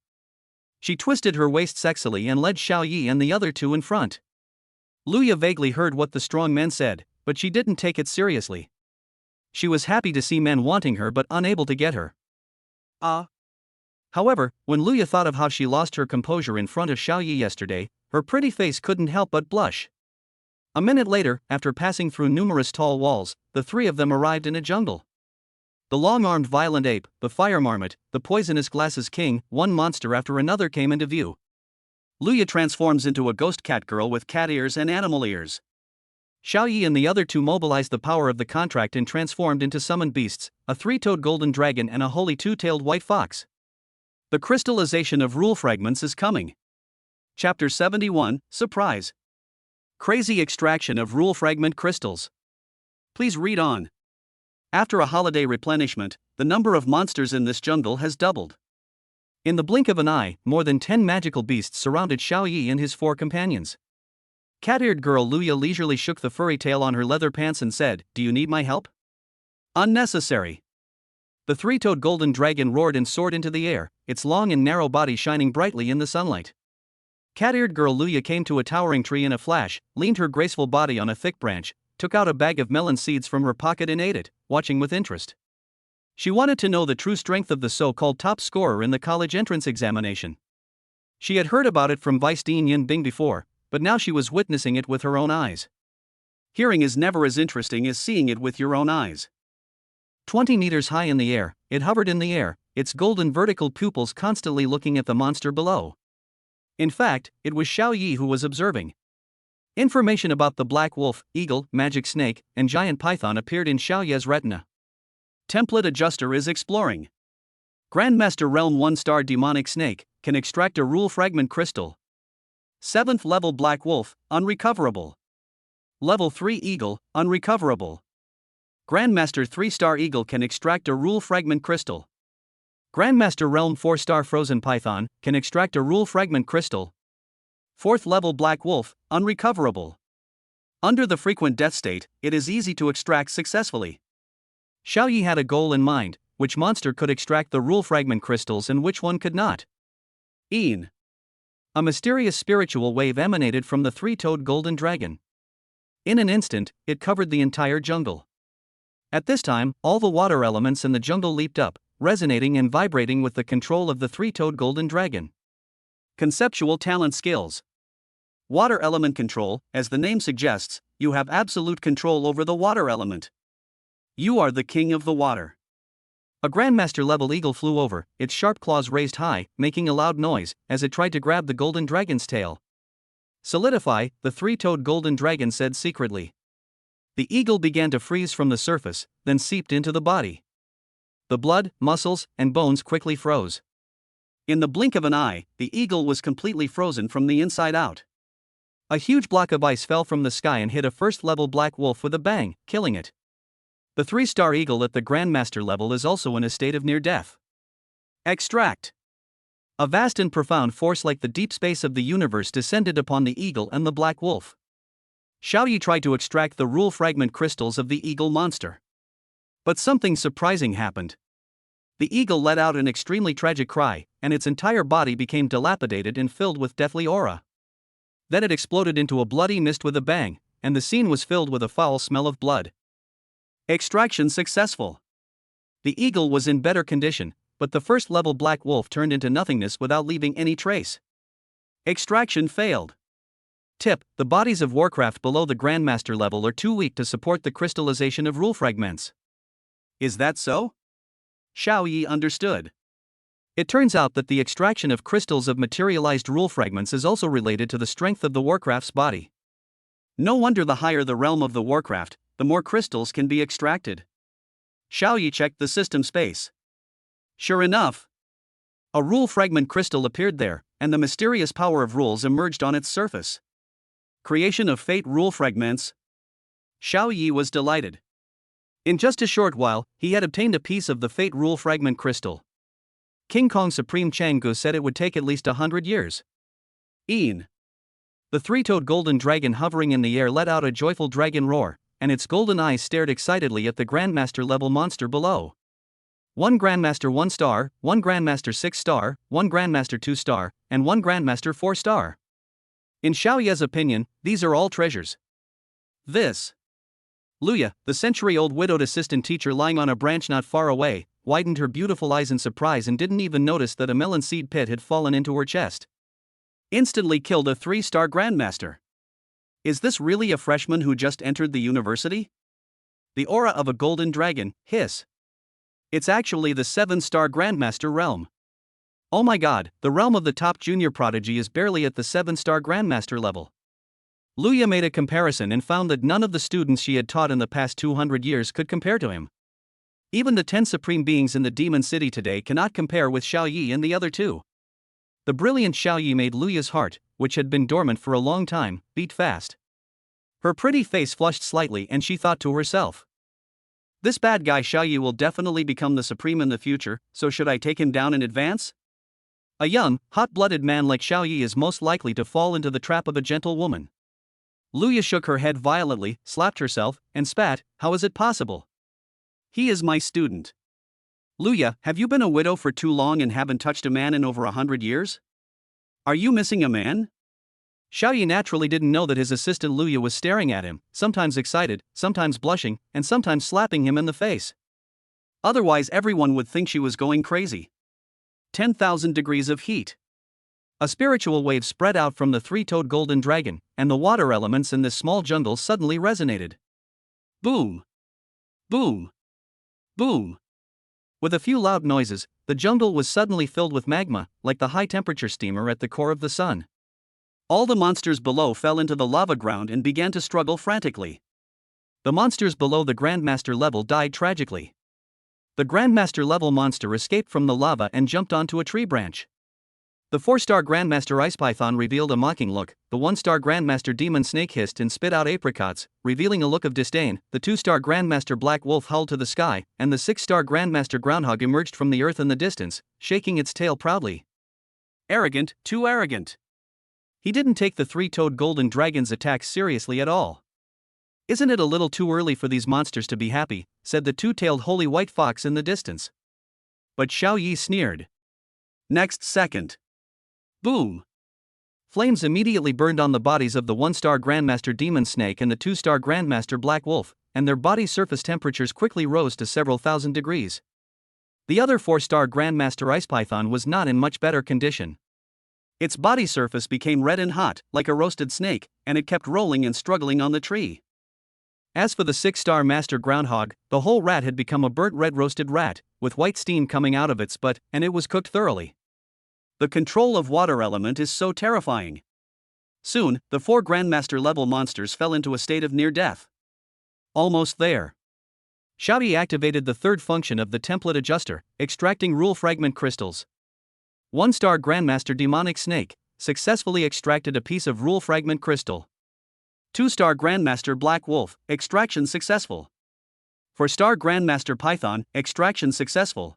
She twisted her waist sexily and led Xiaoyi and the other two in front. Luya vaguely heard what the strong men said, but she didn't take it seriously. She was happy to see men wanting her but unable to get her. However, when Luya thought of how she lost her composure in front of Xiaoyi yesterday, her pretty face couldn't help but blush. A minute later, after passing through numerous tall walls, the 3 of them arrived in a jungle. The long-armed violent ape, the fire marmot, the poisonous glasses king, one monster after another came into view. Luya transforms into a ghost cat girl with cat ears and animal ears. Xiaoyi and the other two mobilized the power of the contract and transformed into summoned beasts, a 3-toed golden dragon and a holy 2-tailed white fox. The crystallization of rule fragments is coming. Chapter 71, Surprise. Crazy extraction of rule fragment crystals. Please read on. After a holiday replenishment, the number of monsters in this jungle has doubled. In the blink of an eye, more than 10 magical beasts surrounded Xiaoyi and his 4 companions. Cat-eared girl Luya leisurely shook the furry tail on her leather pants and said, "Do you need my help?" Unnecessary. The 3-toed golden dragon roared and soared into the air, its long and narrow body shining brightly in the sunlight. Cat-eared girl Luya came to a towering tree in a flash, leaned her graceful body on a thick branch, took out a bag of melon seeds from her pocket and ate it, watching with interest. She wanted to know the true strength of the so-called top scorer in the college entrance examination. She had heard about it from Vice Dean Yin Bing before, but now she was witnessing it with her own eyes. Hearing is never as interesting as seeing it with your own eyes. 20 meters high in the air, it hovered in the air, its golden vertical pupils constantly looking at the monster below. In fact, it was Xiaoyi who was observing. Information about the black wolf, eagle, magic snake, and giant python appeared in Xiaoye's retina. Template Adjuster is exploring. Grandmaster Realm 1-star Demonic Snake can extract a rule fragment crystal. 7th level Black Wolf, unrecoverable. Level 3 Eagle, unrecoverable. Grandmaster 3-star Eagle can extract a rule fragment crystal. Grandmaster Realm 4-star Frozen Python can extract a rule fragment crystal. 4th level Black Wolf, unrecoverable. Under the frequent death state, it is easy to extract successfully. Xiaoyi had a goal in mind: which monster could extract the rule fragment crystals and which one could not. Ian. A mysterious spiritual wave emanated from the three-toed golden dragon. In an instant, it covered the entire jungle. At this time, all the water elements in the jungle leaped up, resonating and vibrating with the control of the three-toed golden dragon. Conceptual talent skills. Water element control. As the name suggests, you have absolute control over the water element. You are the king of the water. A Grandmaster level eagle flew over, its sharp claws raised high, making a loud noise, as it tried to grab the golden dragon's tail. Solidify, the three-toed golden dragon said secretly. The eagle began to freeze from the surface, then seeped into the body. The blood, muscles, and bones quickly froze. In the blink of an eye, the eagle was completely frozen from the inside out. A huge block of ice fell from the sky and hit a first-level black wolf with a bang, killing it. The 3-star eagle at the Grandmaster level is also in a state of near death. Extract. A vast and profound force like the deep space of the universe descended upon the eagle and the black wolf. Xiaoyi tried to extract the rule fragment crystals of the eagle monster. But something surprising happened. The eagle let out an extremely tragic cry, and its entire body became dilapidated and filled with deathly aura. Then it exploded into a bloody mist with a bang, and the scene was filled with a foul smell of blood. Extraction successful. The eagle was in better condition, but the first-level black wolf turned into nothingness without leaving any trace. Extraction failed. Tip: the bodies of Warcraft below the Grandmaster level are too weak to support the crystallization of rule fragments. Is that so? Xiaoyi understood. It turns out that the extraction of crystals of materialized rule fragments is also related to the strength of the Warcraft's body. No wonder the higher the realm of the Warcraft, the more crystals can be extracted. Xiaoyi checked the system space. Sure enough, a rule fragment crystal appeared there, and the mysterious power of rules emerged on its surface. Creation of fate rule fragments. Xiaoyi was delighted. In just a short while, he had obtained a piece of the fate rule fragment crystal. King Kong Supreme Changgu said it would take at least 100 years. Ian. The three-toed golden dragon hovering in the air let out a joyful dragon roar, and its golden eyes stared excitedly at the Grandmaster level monster below. 1 Grandmaster 1-star, 1 Grandmaster 6-star, 1 Grandmaster 2-star, and 1 Grandmaster 4-star. In Xiaoyi's opinion, these are all treasures. This. Luya, the century-old widowed assistant teacher lying on a branch not far away, widened her beautiful eyes in surprise and didn't even notice that a melon seed pit had fallen into her chest. Instantly killed a 3-star Grandmaster. Is this really a freshman who just entered the university? The aura of a golden dragon, hiss. It's actually the 7-star Grandmaster realm. Oh my god, the realm of the top junior prodigy is barely at the 7-star Grandmaster level. Luya made a comparison and found that none of the students she had taught in the past 200 years could compare to him. Even the 10 supreme beings in the Demon City today cannot compare with Xiaoyi and the other two. The brilliant Xiaoyi made Luya's heart, which had been dormant for a long time, beat fast. Her pretty face flushed slightly and she thought to herself, this bad guy Xiaoyi will definitely become the supreme in the future, so should I take him down in advance? A young, hot-blooded man like Xiaoyi is most likely to fall into the trap of a gentle woman. Luya shook her head violently, slapped herself, and spat. How is it possible? He is my student. Luya, have you been a widow for too long and haven't touched a man in over 100 years? Are you missing a man? Xiaoyi naturally didn't know that his assistant Luya was staring at him, sometimes excited, sometimes blushing, and sometimes slapping him in the face. Otherwise everyone would think she was going crazy. 10,000 degrees of heat. A spiritual wave spread out from the three-toed golden dragon, and the water elements in this small jungle suddenly resonated. Boom! Boom! Boom! With a few loud noises, the jungle was suddenly filled with magma, like the high-temperature steamer at the core of the sun. All the monsters below fell into the lava ground and began to struggle frantically. The monsters below the Grandmaster level died tragically. The Grandmaster level monster escaped from the lava and jumped onto a tree branch. The 4-star Grandmaster Ice Python revealed a mocking look, the 1-star Grandmaster Demon Snake hissed and spit out apricots, revealing a look of disdain, the 2-star Grandmaster Black Wolf howled to the sky, and the 6-star Grandmaster Groundhog emerged from the earth in the distance, shaking its tail proudly. Arrogant, too arrogant. He didn't take the 3-toed golden dragon's attacks seriously at all. Isn't it a little too early for these monsters to be happy, said the 2-tailed holy white fox in the distance. But Xiao Yi sneered. Next second. Boom! Flames immediately burned on the bodies of the 1-star Grandmaster Demon Snake and the 2-star Grandmaster Black Wolf, and their body surface temperatures quickly rose to several thousand degrees. The other 4-star Grandmaster Ice Python was not in much better condition. Its body surface became red and hot, like a roasted snake, and it kept rolling and struggling on the tree. As for the 6-star Master Groundhog, the whole rat had become a burnt red roasted rat, with white steam coming out of its butt, and it was cooked thoroughly. The control of water element is so terrifying. Soon, the 4 Grandmaster level monsters fell into a state of near death. Almost there. Xiao Yi activated the third function of the template adjuster, extracting rule fragment crystals. 1-star Grandmaster Demonic Snake successfully extracted a piece of rule fragment crystal. 2-star Grandmaster Black Wolf, extraction successful. 4-star Grandmaster Python, extraction successful.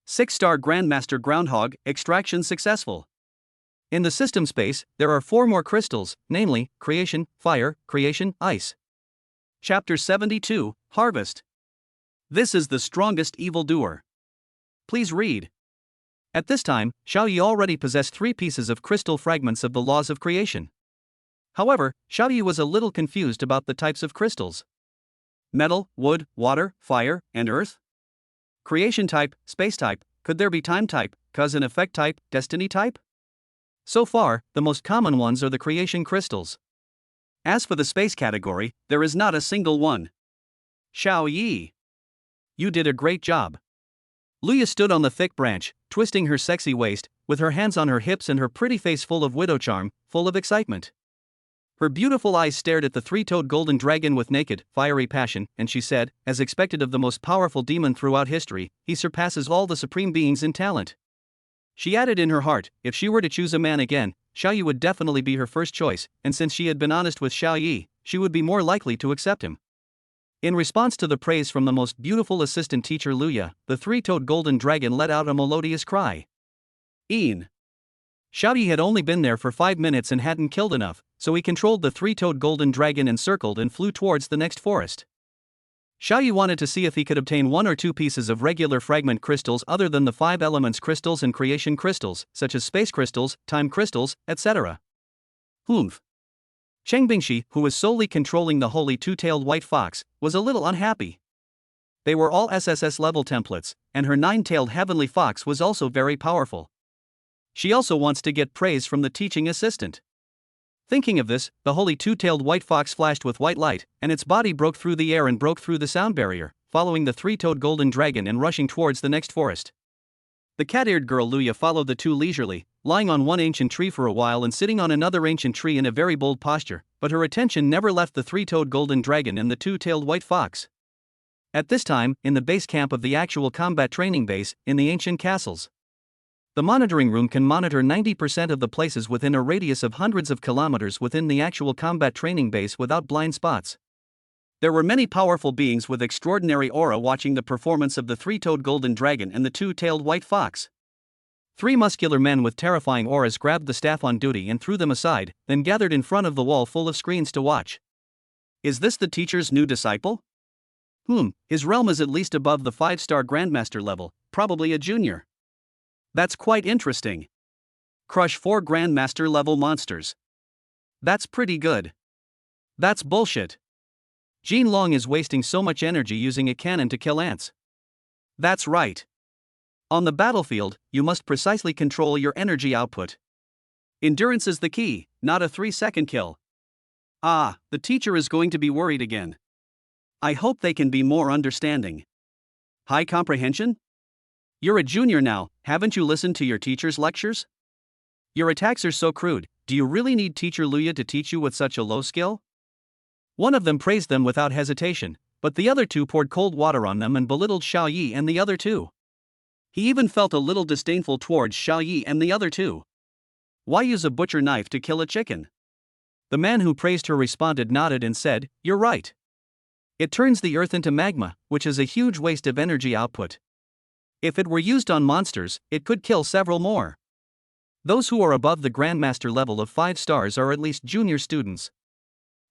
6-star Grandmaster Groundhog, extraction successful. In the system space, there are 4 more crystals, namely, Creation, Fire, Creation, Ice. Chapter 72, Harvest. This is the strongest evildoer. Please read. At this time, Xiao Yi already possessed 3 pieces of crystal fragments of the laws of creation. However, Xiao Yi was a little confused about the types of crystals. Metal, wood, water, fire, and earth? Creation type, space type, could there be time type, cause and effect type, destiny type? So far, the most common ones are the creation crystals. As for the space category, there is not a single one. Xiao Yi. You did a great job. Luya stood on the thick branch, twisting her sexy waist, with her hands on her hips and her pretty face full of widow charm, full of excitement. Her beautiful eyes stared at the 3-toed golden dragon with naked, fiery passion, and she said, as expected of the most powerful demon throughout history, he surpasses all the supreme beings in talent. She added in her heart, if she were to choose a man again, Xiao Yi would definitely be her first choice, and since she had been honest with Xiao Yi, she would be more likely to accept him. In response to the praise from the most beautiful assistant teacher Luya, the 3-toed golden dragon let out a melodious cry. Een. Xiao Yi had only been there for 5 minutes and hadn't killed enough, so he controlled the 3-toed golden dragon and circled and flew towards the next forest. Xiao Yi wanted to see if he could obtain 1 or 2 pieces of regular fragment crystals other than the 5 elements crystals and creation crystals, such as space crystals, time crystals, etc. Humph. Cheng Bingxi, who was solely controlling the holy 2-tailed white fox, was a little unhappy. They were all SSS-level templates, and her 9-tailed heavenly fox was also very powerful. She also wants to get praise from the teaching assistant. Thinking of this, the holy 2-tailed white fox flashed with white light, and its body broke through the air and broke through the sound barrier, following the 3-toed golden dragon and rushing towards the next forest. The cat-eared girl Luya followed the two leisurely, lying on one ancient tree for a while and sitting on another ancient tree in a very bold posture, but her attention never left the 3-toed golden dragon and the 2-tailed white fox. At this time, in the base camp of the actual combat training base, in the ancient castles. The monitoring room can monitor 90% of the places within a radius of hundreds of kilometers within the actual combat training base without blind spots. There were many powerful beings with extraordinary aura watching the performance of the 3-toed golden dragon and the 2-tailed white fox. 3 muscular men with terrifying auras grabbed the staff on duty and threw them aside, then gathered in front of the wall full of screens to watch. Is this the teacher's new disciple? His realm is at least above the 5-star Grandmaster level, probably a junior. That's quite interesting. Crush 4 Grandmaster level monsters. That's pretty good. That's bullshit. Jean Long is wasting so much energy using a cannon to kill ants. That's right. On the battlefield, you must precisely control your energy output. Endurance is the key, not a 3-second kill. The teacher is going to be worried again. I hope they can be more understanding. High comprehension? You're a junior now, haven't you listened to your teacher's lectures? Your attacks are so crude, do you really need teacher Luya to teach you with such a low skill? One of them praised them without hesitation. But the other two poured cold water on them and belittled Xiao Yi and the other two. He even felt a little disdainful towards Xiao Yi and the other two. Why use a butcher knife to kill a chicken? The man who praised her responded, nodded and said, "You're right. It turns the earth into magma, which is a huge waste of energy output. If it were used on monsters, it could kill several more. Those who are above the Grandmaster level of 5 stars are at least junior students.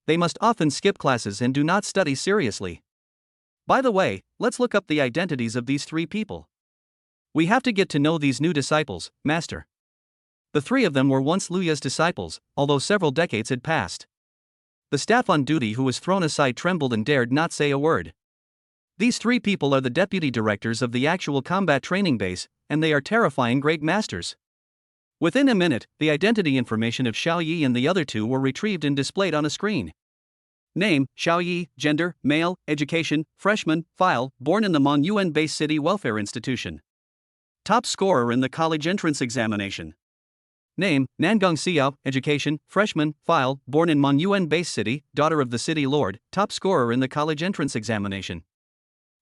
They must often skip classes and do not study seriously. By the way, let's look up the identities of these 3 people. We have to get to know these new disciples, Master." The 3 of them were once Luya's disciples, although several decades had passed. The staff on duty who was thrown aside trembled and dared not say a word. These 3 people are the deputy directors of the actual combat training base, and they are terrifying great masters. Within a minute, the identity information of Xiao Yi and the other 2 were retrieved and displayed on a screen. Name, Xiao Yi, gender, male, education, freshman, file, born in the Mong-Yuan-based city welfare institution. Top scorer in the college entrance examination. Name, Nangong Xiao, education, freshman, file, born in Mong-Yuan-based city, daughter of the city lord, top scorer in the college entrance examination.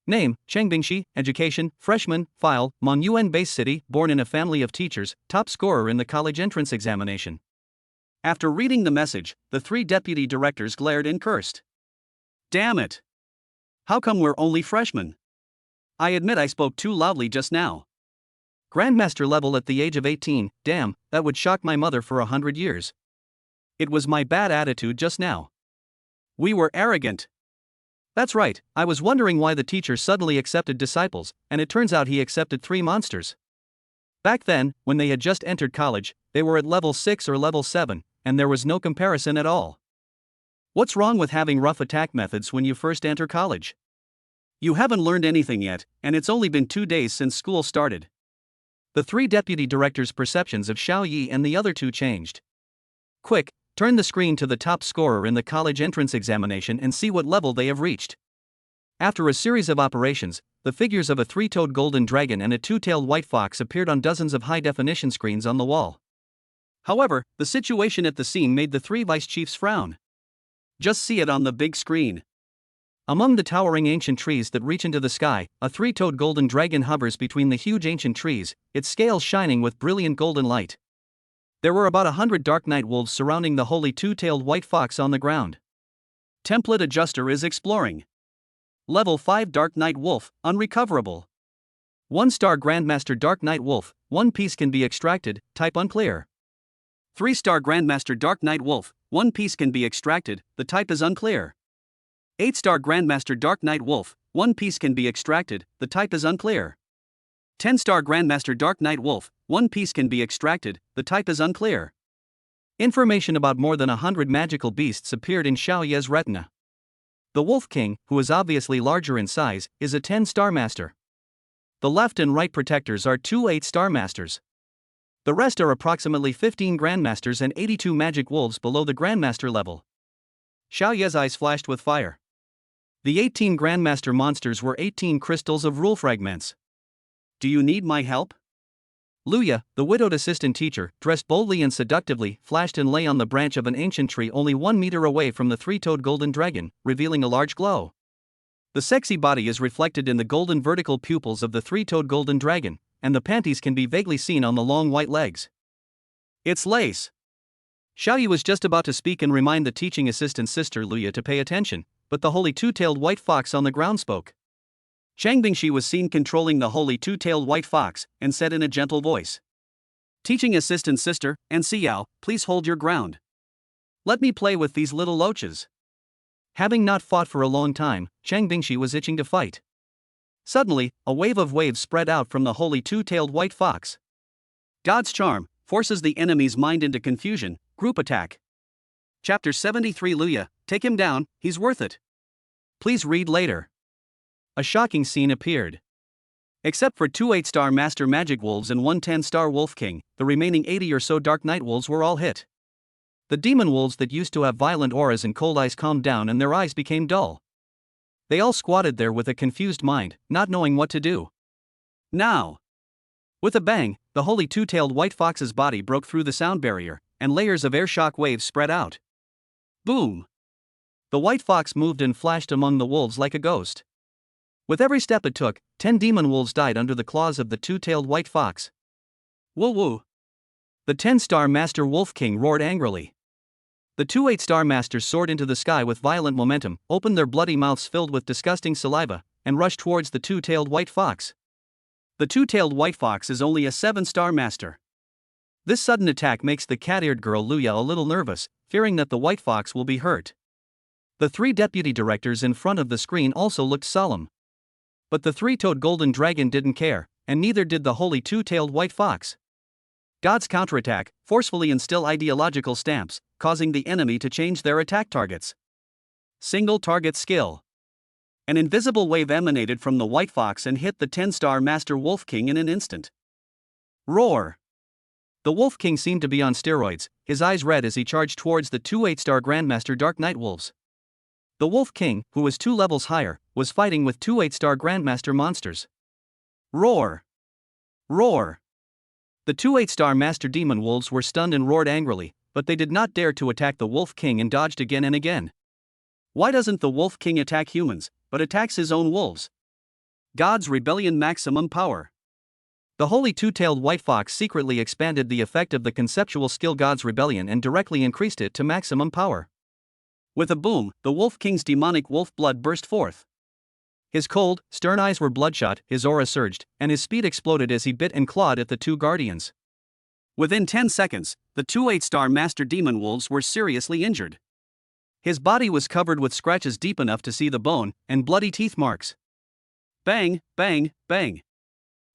Name, Cheng Bingxi, education, freshman, file, Mong-Yuan-based city, born in a family of teachers, top scorer in the college entrance examination. After reading the message, the 3 deputy directors glared and cursed. Damn it! How come we're only freshmen? I admit I spoke too loudly just now. Grandmaster level at the age of 18, damn, that would shock my mother for 100 years. It was my bad attitude just now. We were arrogant. That's right, I was wondering why the teacher suddenly accepted disciples, and it turns out he accepted 3 monsters. Back then, when they had just entered college, they were at level 6 or level 7, and there was no comparison at all. What's wrong with having rough attack methods when you first enter college? You haven't learned anything yet, and it's only been 2 days since school started. The 3 deputy directors' perceptions of Xiao Yi and the other 2 changed. Quick, turn the screen to the top scorer in the college entrance examination and see what level they have reached. After a series of operations, the figures of a 3-toed golden dragon and a 2-tailed white fox appeared on dozens of high-definition screens on the wall. However, the situation at the scene made the 3 vice chiefs frown. Just see it on the big screen. Among the towering ancient trees that reach into the sky, a 3-toed golden dragon hovers between the huge ancient trees, its scales shining with brilliant golden light. There were about 100 dark night wolves surrounding the holy 2-tailed white fox on the ground. Template adjuster is exploring. Level 5 Dark Night Wolf, unrecoverable. 1-star Grandmaster Dark Night Wolf, 1 piece can be extracted, type unclear. 3-star Grandmaster Dark Night Wolf, 1 piece can be extracted, the type is unclear. 8-star Grandmaster Dark Night Wolf, 1 piece can be extracted, the type is unclear. 10-star Grandmaster Dark Night Wolf, 1 piece can be extracted, the type is unclear. Information about more than 100 magical beasts appeared in Xiao Ye's retina. The Wolf King, who is obviously larger in size, is a 10-star master. The left and right protectors are 2 8-star masters. The rest are approximately 15 Grandmasters and 82 magic wolves below the Grandmaster level. Xiao Ye's eyes flashed with fire. The 18 Grandmaster monsters were 18 crystals of rule fragments. Do you need my help? Luya, the widowed assistant teacher, dressed boldly and seductively, flashed and lay on the branch of an ancient tree only 1 meter away from the 3-toed golden dragon, revealing a large glow. The sexy body is reflected in the golden vertical pupils of the 3-toed golden dragon, and the panties can be vaguely seen on the long white legs. It's lace. Xiao Yi was just about to speak and remind the teaching assistant sister Luya to pay attention, but the holy 2-tailed white fox on the ground spoke. Chang Bingxi was seen controlling the holy 2-tailed white fox, and said in a gentle voice. Teaching assistant sister, and Xiao, please hold your ground. Let me play with these little loaches. Having not fought for a long time, Chang Bingxi was itching to fight. Suddenly, a wave of waves spread out from the holy 2-tailed white fox. God's charm forces the enemy's mind into confusion, group attack. Chapter 73 Luya, take him down, he's worth it. Please read later. A shocking scene appeared. Except for 2 8-star Master Magic Wolves and 1 10-star Wolf King, the remaining 80 or so Dark Night Wolves were all hit. The demon wolves that used to have violent auras and cold eyes calmed down and their eyes became dull. They all squatted there with a confused mind, not knowing what to do. Now! With a bang, the holy 2-tailed white fox's body broke through the sound barrier, and layers of air shock waves spread out. Boom! The white fox moved and flashed among the wolves like a ghost. With every step it took, 10 demon wolves died under the claws of the two-tailed white fox. Woo woo! The 10-star Master Wolf King roared angrily. The two 8-star masters soared into the sky with violent momentum, opened their bloody mouths filled with disgusting saliva, and rushed towards the two-tailed white fox. The two-tailed white fox is only a 7-star master. This sudden attack makes the cat-eared girl Luya a little nervous, fearing that the white fox will be hurt. The 3 deputy directors in front of the screen also looked solemn. But the 3-toed golden dragon didn't care, and neither did the holy two-tailed white fox. God's counterattack forcefully instill ideological stamps, causing the enemy to change their attack targets. Single target skill. An invisible wave emanated from the white fox and hit the 10-star Master Wolf King in an instant. Roar! The Wolf King seemed to be on steroids, his eyes red as he charged towards the 2 8-star Grandmaster Dark Knight Wolves. The Wolf King, who was 2 levels higher, was fighting with 2 8-star Grandmaster monsters. Roar! Roar! The 2 8-star Master Demon Wolves were stunned and roared angrily, but they did not dare to attack the Wolf King and dodged again and again. Why doesn't the Wolf King attack humans, but attacks his own wolves? God's rebellion maximum power. The holy two-tailed white fox secretly expanded the effect of the conceptual skill God's rebellion and directly increased it to maximum power. With a boom, the Wolf King's demonic wolf blood burst forth. His cold, stern eyes were bloodshot, his aura surged, and his speed exploded as he bit and clawed at the 2 guardians. Within 10 seconds, the 2 8-star Master Demon Wolves were seriously injured. His body was covered with scratches deep enough to see the bone, and bloody teeth marks. Bang, bang, bang.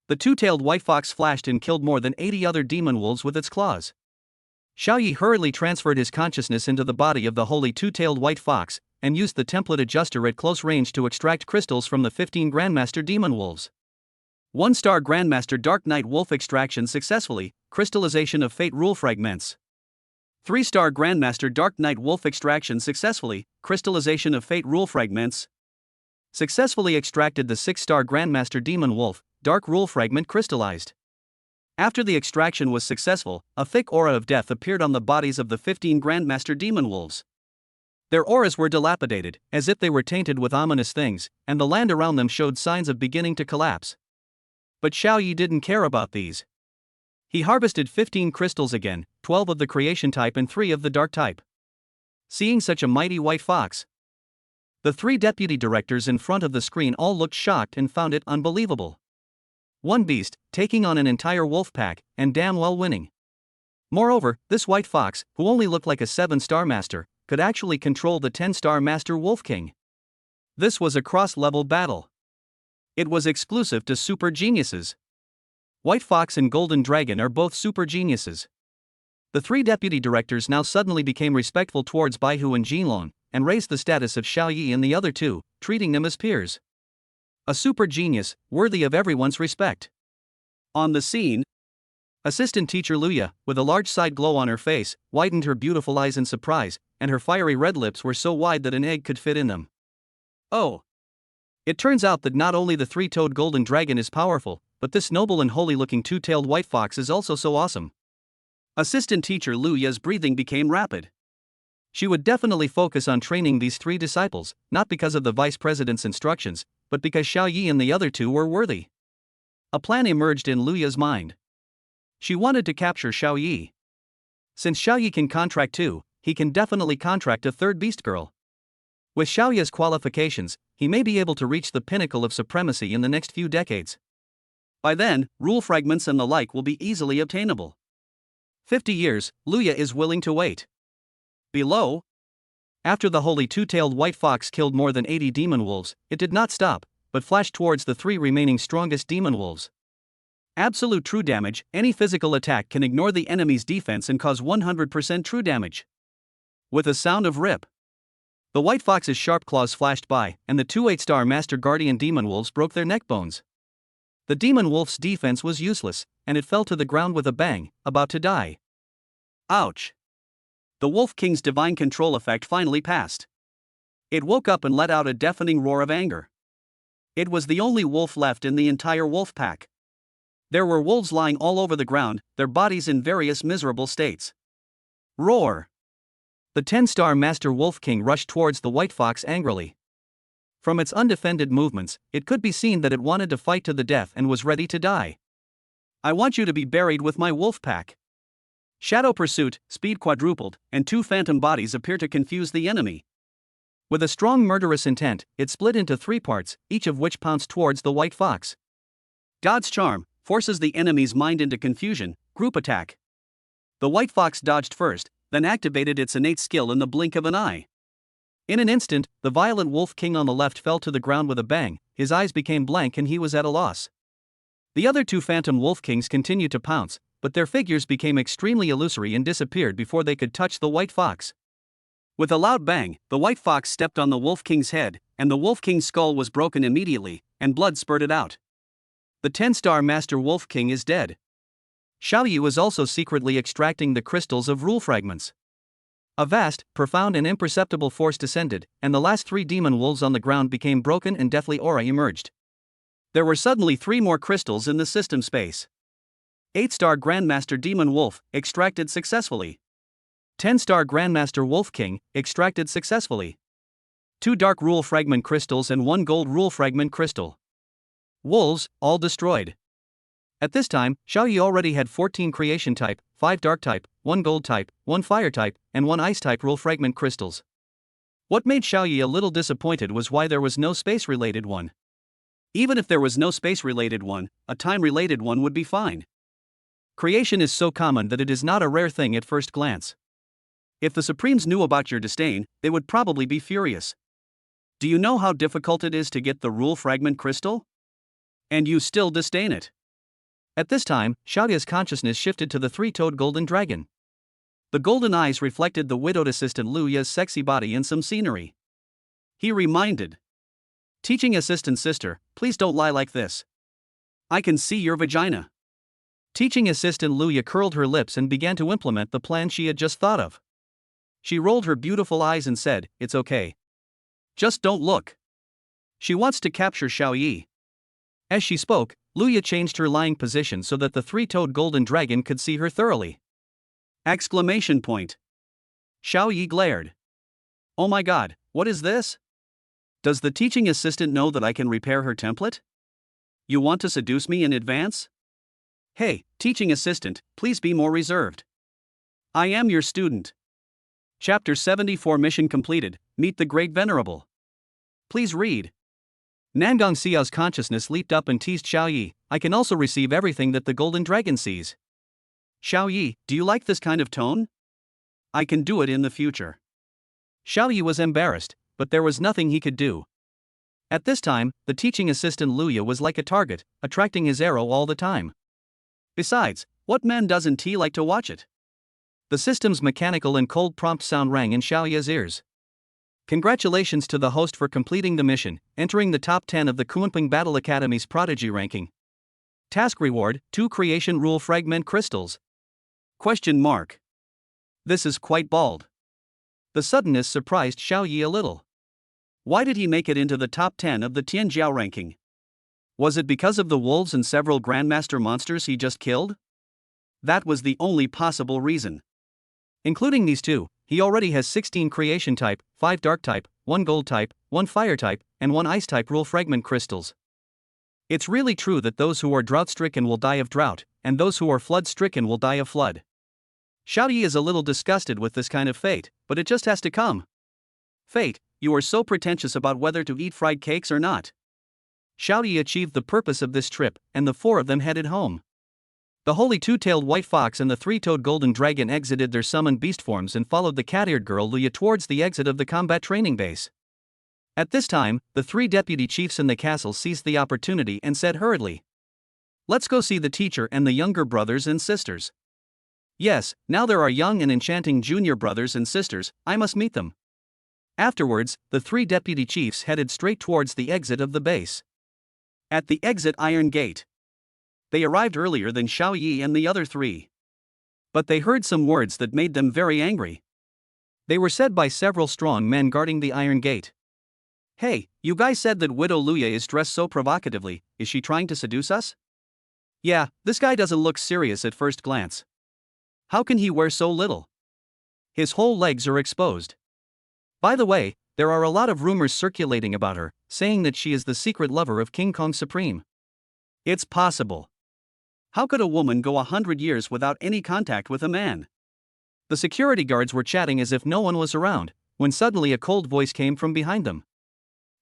The two-tailed white fox flashed and killed more than 80 other demon wolves with its claws. Xiaoyi hurriedly transferred his consciousness into the body of the holy two-tailed white fox, and used the template adjuster at close range to extract crystals from the 15 Grandmaster Demon Wolves. 1-star Grandmaster Dark Knight Wolf extraction successfully, crystallization of Fate Rule fragments. 3-star Grandmaster Dark Knight Wolf extraction successfully, crystallization of Fate Rule fragments. Successfully extracted the 6-star Grandmaster Demon Wolf, Dark Rule fragment crystallized. After the extraction was successful, a thick aura of death appeared on the bodies of the 15 Grandmaster Demon Wolves. Their auras were dilapidated, as if they were tainted with ominous things, and the land around them showed signs of beginning to collapse. But Xiaoyi didn't care about these. He harvested 15 crystals again, 12 of the creation type and 3 of the dark type. Seeing such a mighty white fox, the 3 deputy directors in front of the screen all looked shocked and found it unbelievable. One beast, taking on an entire wolf pack, and damn well winning. Moreover, this white fox, who only looked like a 7-star master, could actually control the 10-star Master Wolf King. This was a cross-level battle. It was exclusive to super geniuses. White Fox and Golden Dragon are both super geniuses. The 3 deputy directors now suddenly became respectful towards Baihu and Jinlong, and raised the status of Xiaoyi and the other 2, treating them as peers. A super genius, worthy of everyone's respect. On the scene, Assistant Teacher Luya, with a large side glow on her face, widened her beautiful eyes in surprise, and her fiery red lips were so wide that an egg could fit in them. Oh! It turns out that not only the 3-toed golden dragon is powerful, but this noble and holy-looking 2-tailed white fox is also so awesome. Assistant Teacher Luya's breathing became rapid. She would definitely focus on training these 3 disciples, not because of the vice president's instructions, but because Xiaoyi and the other 2 were worthy. A plan emerged in Luya's mind. She wanted to capture Xiaoyi. Since Xiaoyi can contract 2, he can definitely contract a 3rd beast girl. With Xiaoyi's qualifications, he may be able to reach the pinnacle of supremacy in the next few decades. By then, rule fragments and the like will be easily obtainable. 50 years, Luya is willing to wait. Below, after the holy 2-tailed white fox killed more than 80 demon wolves, it did not stop, but flashed towards the 3 remaining strongest demon wolves. Absolute true damage, any physical attack can ignore the enemy's defense and cause 100% true damage. With a sound of rip, the white fox's sharp claws flashed by, and the 2 8-star Master Guardian demon wolves broke their neck bones. The demon wolf's defense was useless, and it fell to the ground with a bang, about to die. Ouch! The Wolf King's divine control effect finally passed. It woke up and let out a deafening roar of anger. It was the only wolf left in the entire wolf pack. There were wolves lying all over the ground, their bodies in various miserable states. Roar! The 10-star Master Wolf King rushed towards the white fox angrily. From its undefended movements, it could be seen that it wanted to fight to the death and was ready to die. I want you to be buried with my wolf pack. Shadow pursuit, speed quadrupled, and 2 phantom bodies appear to confuse the enemy. With a strong murderous intent, it split into 3 parts, each of which pounced towards the white fox. God's charm forces the enemy's mind into confusion. Group attack. The white fox dodged first, then activated its innate skill in the blink of an eye. In an instant, the violent wolf king on the left fell to the ground with a bang, his eyes became blank and he was at a loss. The other 2 phantom wolf kings continued to pounce, but their figures became extremely illusory and disappeared before they could touch the white fox. With a loud bang, the white fox stepped on the wolf king's head, and the wolf king's skull was broken immediately, and blood spurted out. The 10-star Master Wolf King is dead. Xiao Yi was also secretly extracting the crystals of rule fragments. A vast, profound and imperceptible force descended, and the last 3 demon wolves on the ground became broken and deathly aura emerged. There were suddenly 3 more crystals in the system space. 8-star Grandmaster Demon Wolf, extracted successfully. 10-star Grandmaster Wolf King, extracted successfully. 2 dark rule fragment crystals and 1 gold rule fragment crystal. Wolves, all destroyed. At this time, Xiao Yi already had 14 creation type, 5 dark type, 1 gold type, 1 fire type, and 1 ice type rule fragment crystals. What made Xiao Yi a little disappointed was why there was no space-related one. Even if there was no space-related one, a time-related one would be fine. Creation is so common that it is not a rare thing at first glance. If the Supremes knew about your disdain, they would probably be furious. Do you know how difficult it is to get the rule fragment crystal? And you still disdain it. At this time, Xiao Yi's consciousness shifted to the 3-toed golden dragon. The golden eyes reflected the widowed assistant Lu Ya's sexy body and some scenery. He reminded. Teaching assistant sister, please don't lie like this. I can see your vagina. Teaching assistant Lu Ya curled her lips and began to implement the plan she had just thought of. She rolled her beautiful eyes and said, "It's okay. Just don't look." She wants to capture Xiao Yi. As she spoke, Lu Ya changed her lying position so that the 3-toed golden dragon could see her thoroughly. Exclamation point. Xiao Yi glared. Oh my god, what is this? Does the teaching assistant know that I can repair her template? You want to seduce me in advance? Hey, teaching assistant, please be more reserved. I am your student. Chapter 74 Mission completed, meet the Great Venerable. Please read. Nangong Xiao's consciousness leaped up and teased Xiao Yi, I can also receive everything that the golden dragon sees. Xiao Yi, do you like this kind of tone? I can do it in the future. Xiao Yi was embarrassed, but there was nothing he could do. At this time, the teaching assistant Lu Ya was like a target, attracting his arrow all the time. Besides, what man doesn't he like to watch it? The system's mechanical and cold prompt sound rang in Xiao Yi's ears. Congratulations to the host for completing the mission, entering the top 10 of the Kunping Battle Academy's Prodigy ranking. Task reward, 2 creation rule fragment crystals. Question mark. This is quite bald. The suddenness surprised Xiao Yi a little. Why did he make it into the top 10 of the Tianjiao ranking? Was it because of the wolves and several Grandmaster monsters he just killed? That was the only possible reason. Including these 2, he already has 16 creation type, 5 dark type, 1 gold type, 1 fire type, and 1 ice type rule fragment crystals. It's really true that those who are drought-stricken will die of drought, and those who are flood-stricken will die of flood. Xiao Yi is a little disgusted with this kind of fate, but it just has to come. Fate, you are so pretentious about whether to eat fried cakes or not. Xiao Yi achieved the purpose of this trip, and the 4 of them headed home. The holy 2-tailed white fox and the 3-toed golden dragon exited their summoned beast forms and followed the cat-eared girl Lu Ya towards the exit of the combat training base. At this time, the 3 deputy chiefs in the castle seized the opportunity and said hurriedly, "Let's go see the teacher and the younger brothers and sisters." Yes, now there are young and enchanting junior brothers and sisters, I must meet them. Afterwards, the 3 deputy chiefs headed straight towards the exit of the base. At the exit iron gate. They arrived earlier than Xiao Yi and the other 3. But they heard some words that made them very angry. They were said by several strong men guarding the iron gate. Hey, you guys said that Widow Lu Ya is dressed so provocatively, is she trying to seduce us? Yeah, this guy doesn't look serious at first glance. How can he wear so little? His whole legs are exposed. By the way, there are a lot of rumors circulating about her, saying that she is the secret lover of King Kong Supreme. It's possible. How could a woman go 100 years without any contact with a man? The security guards were chatting as if no one was around, when suddenly a cold voice came from behind them.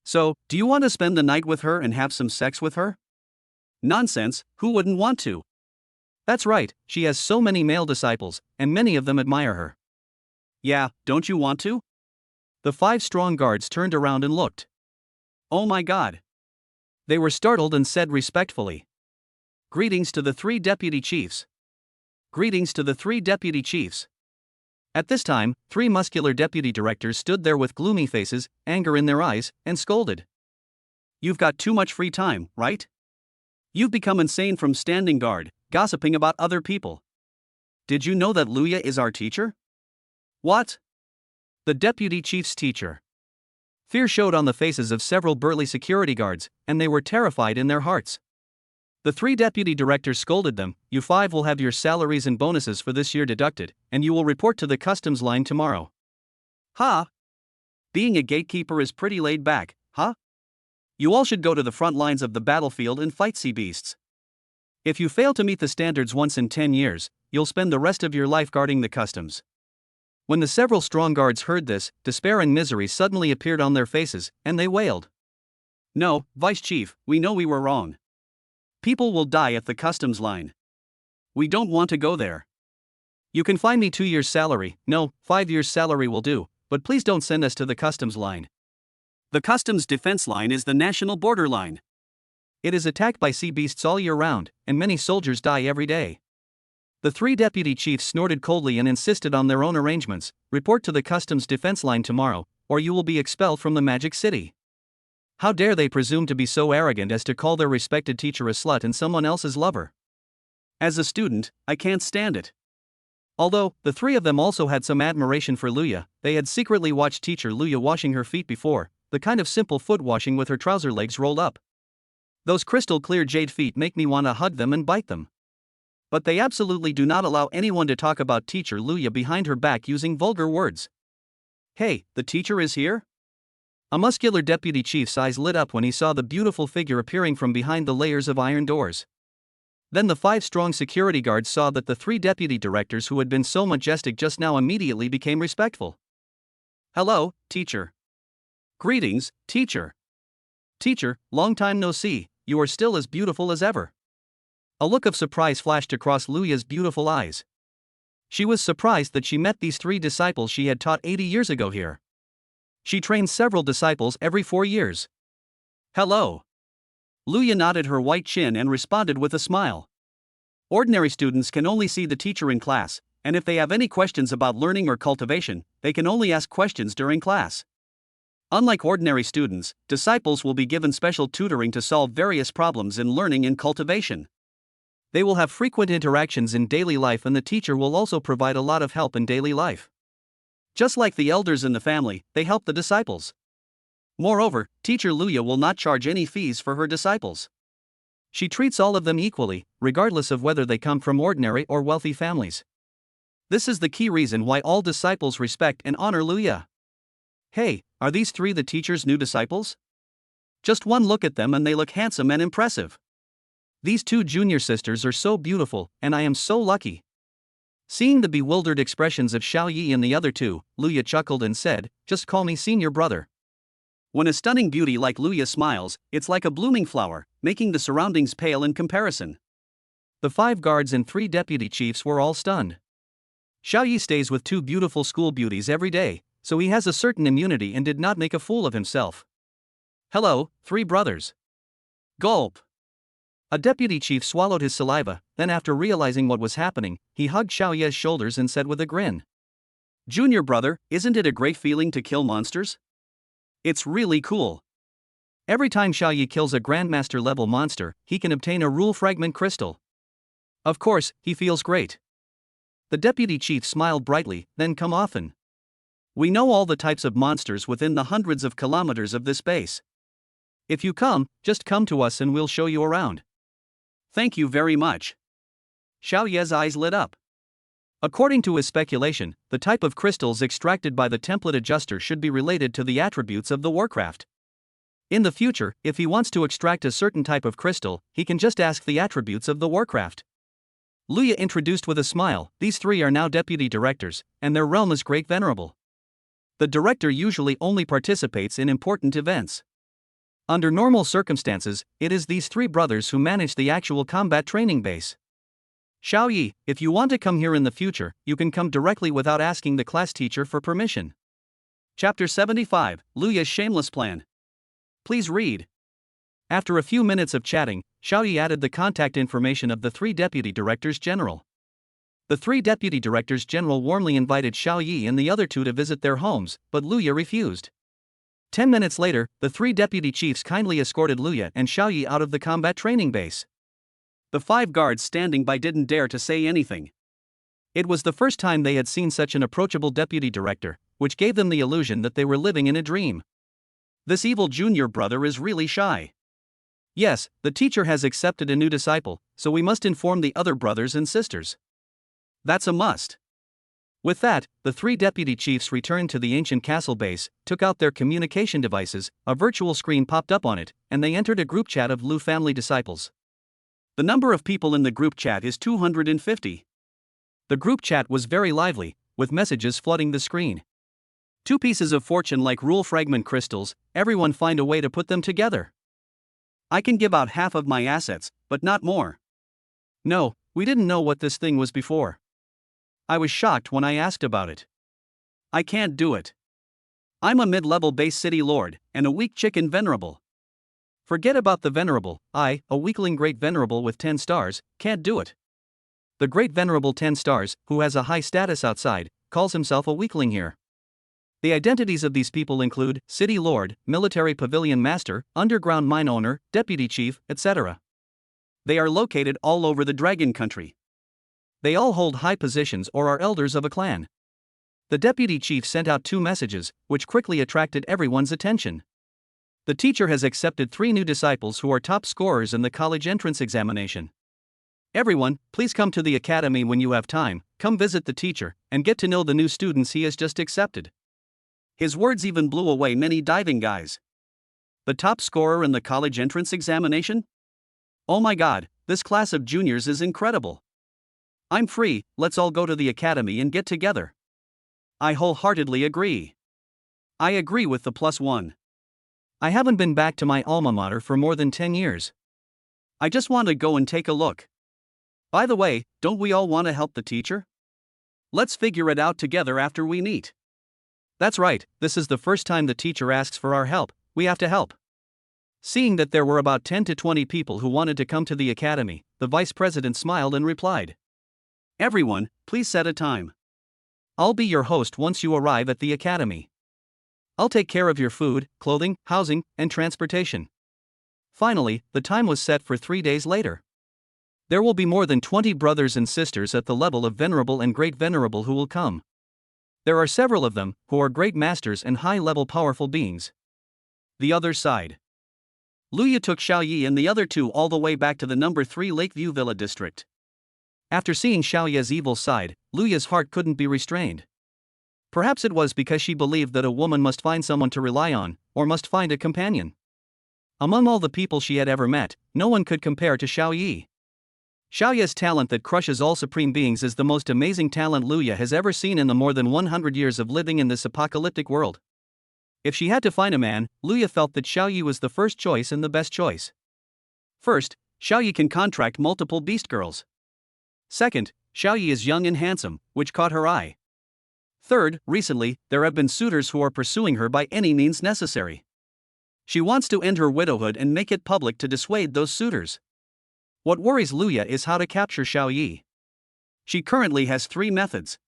So, do you want to spend the night with her and have some sex with her? Nonsense, who wouldn't want to? That's right, she has so many male disciples, and many of them admire her. Yeah, don't you want to? The 5 strong guards turned around and looked. Oh my God! They were startled and said respectfully, "Greetings to the 3 deputy chiefs." Greetings to the 3 deputy chiefs. At this time, 3 muscular deputy directors stood there with gloomy faces, anger in their eyes, and scolded. You've got too much free time, right? You've become insane from standing guard, gossiping about other people. Did you know that Luya is our teacher? What? The deputy chief's teacher. Fear showed on the faces of several burly security guards, and they were terrified in their hearts. The 3 deputy directors scolded them. You 5 will have your salaries and bonuses for this year deducted, and you will report to the customs line tomorrow. Ha! Being a gatekeeper is pretty laid back, huh? You all should go to the front lines of the battlefield and fight sea beasts. If you fail to meet the standards once in 10 years, you'll spend the rest of your life guarding the customs. When the several strong guards heard this, despair and misery suddenly appeared on their faces, and they wailed. No, Vice Chief, we know we were wrong. People will die at the customs line. We don't want to go there. You can find me 2 years' salary, no, 5 years' salary will do, but please don't send us to the customs line. The customs defense line is the national border line. It is attacked by sea beasts all year round, and many soldiers die every day. The 3 deputy chiefs snorted coldly and insisted on their own arrangements. Report to the customs defense line tomorrow, or you will be expelled from the Magic City. How dare they presume to be so arrogant as to call their respected teacher a slut and someone else's lover? As a student, I can't stand it. Although, the 3 of them also had some admiration for Luya, they had secretly watched teacher Luya washing her feet before, the kind of simple foot washing with her trouser legs rolled up. Those crystal clear jade feet make me want to hug them and bite them. But they absolutely do not allow anyone to talk about teacher Luya behind her back using vulgar words. Hey, the teacher is here? A muscular deputy chief's eyes lit up when he saw the beautiful figure appearing from behind the layers of iron doors. Then the 5 strong security guards saw that the 3 deputy directors who had been so majestic just now immediately became respectful. Hello, teacher. Greetings, teacher. Teacher, long time no see, you are still as beautiful as ever. A look of surprise flashed across Luya's beautiful eyes. She was surprised that she met these 3 disciples she had taught 80 years ago here. She trained several disciples every 4 years. Hello. Luya nodded her white chin and responded with a smile. Ordinary students can only see the teacher in class, and if they have any questions about learning or cultivation, they can only ask questions during class. Unlike ordinary students, disciples will be given special tutoring to solve various problems in learning and cultivation. They will have frequent interactions in daily life, and the teacher will also provide a lot of help in daily life. Just like the elders in the family, they help the disciples. Moreover, teacher Luya will not charge any fees for her disciples. She treats all of them equally, regardless of whether they come from ordinary or wealthy families. This is the key reason why all disciples respect and honor Luya. Hey, are these 3 the teacher's new disciples? Just one look at them and they look handsome and impressive. These 2 junior sisters are so beautiful, and I am so lucky. Seeing the bewildered expressions of Xiao Yi and the other 2, Luya chuckled and said, just call me senior brother. When a stunning beauty like Luya smiles, it's like a blooming flower, making the surroundings pale in comparison. The 5 guards and 3 deputy chiefs were all stunned. Xiao Yi stays with 2 beautiful school beauties every day, so he has a certain immunity and did not make a fool of himself. Hello, 3 brothers. Gulp. A deputy chief swallowed his saliva, then after realizing what was happening, he hugged Xiao Ye's shoulders and said with a grin. Junior brother, isn't it a great feeling to kill monsters? It's really cool. Every time Xiao Yi kills a Grandmaster level monster, he can obtain a rule fragment crystal. Of course, he feels great. The deputy chief smiled brightly, then come often. We know all the types of monsters within the hundreds of kilometers of this base. If you come, just come to us and we'll show you around. Thank you very much. Xiao Ye's eyes lit up. According to his speculation, the type of crystals extracted by the template adjuster should be related to the attributes of the warcraft. In the future, if he wants to extract a certain type of crystal, he can just ask the attributes of the warcraft. Luya introduced with a smile, these three are now deputy directors, and their realm is Great Venerable. The director usually only participates in important events. Under normal circumstances, it is these three brothers who manage the actual combat training base. Xiaoyi, if you want to come here in the future, you can come directly without asking the class teacher for permission. Chapter 75, Luya's Shameless Plan. Please read. After a few minutes of chatting, Xiaoyi added the contact information of the three deputy directors general. The three deputy directors general warmly invited Xiaoyi and the other two to visit their homes, but Luya refused. 10 minutes later, the three deputy chiefs kindly escorted Luya and Xiaoyi out of the combat training base. The 5 guards standing by didn't dare to say anything. It was the first time they had seen such an approachable deputy director, which gave them the illusion that they were living in a dream. This evil junior brother is really shy. Yes, the teacher has accepted a new disciple, so we must inform the other brothers and sisters. That's a must. With that, the three deputy chiefs returned to the ancient castle base, took out their communication devices, a virtual screen popped up on it, and they entered a group chat of Lu family disciples. The number of people in the group chat is 250. The group chat was very lively, with messages flooding the screen. 2 pieces of fortune like rule fragment crystals, everyone find a way to put them together. I can give out half of my assets, but not more. No, we didn't know what this thing was before. I was shocked when I asked about it. I can't do it. I'm a mid-level base city lord, and a weak chicken venerable. Forget about the venerable, I, a weakling great venerable with 10 stars, can't do it. The great venerable 10 stars, who has a high status outside, calls himself a weakling here. The identities of these people include city lord, military pavilion master, underground mine owner, deputy chief, etc. They are located all over the dragon country. They all hold high positions or are elders of a clan. The deputy chief sent out 2 messages, which quickly attracted everyone's attention. The teacher has accepted 3 new disciples who are top scorers in the college entrance examination. Everyone, please come to the academy when you have time, come visit the teacher, and get to know the new students he has just accepted. His words even blew away many diving guys. The top scorer in the college entrance examination? Oh my god, this class of juniors is incredible. I'm free, let's all go to the academy and get together. I wholeheartedly agree. I agree with the +1. I haven't been back to my alma mater for more than 10 years. I just want to go and take a look. By the way, don't we all want to help the teacher? Let's figure it out together after we meet. That's right, this is the first time the teacher asks for our help, we have to help. Seeing that there were about 10 to 20 people who wanted to come to the academy, the vice president smiled and replied. Everyone, please set a time. I'll be your host once you arrive at the academy. I'll take care of your food, clothing, housing, and transportation. Finally, the time was set for 3 days later. There will be more than 20 brothers and sisters at the level of Venerable and Great Venerable who will come. There are several of them, who are great masters and high-level powerful beings. The other side. Luya took Xiaoyi and the other 2 all the way back to the number 3 Lakeview Villa district. After seeing Xiaoya's evil side, Luya's heart couldn't be restrained. Perhaps it was because she believed that a woman must find someone to rely on, or must find a companion. Among all the people she had ever met, no one could compare to Xiaoyi. Xiaoya's talent that crushes all supreme beings is the most amazing talent Luya has ever seen in the more than 100 years of living in this apocalyptic world. If she had to find a man, Luya felt that Xiaoyi was the first choice and the best choice. First, Xiaoyi can contract multiple beast girls. Second, Xiaoyi is young and handsome, which caught her eye. Third, recently, there have been suitors who are pursuing her by any means necessary. She wants to end her widowhood and make it public to dissuade those suitors. What worries Luya is how to capture Xiaoyi. She currently has 3 methods.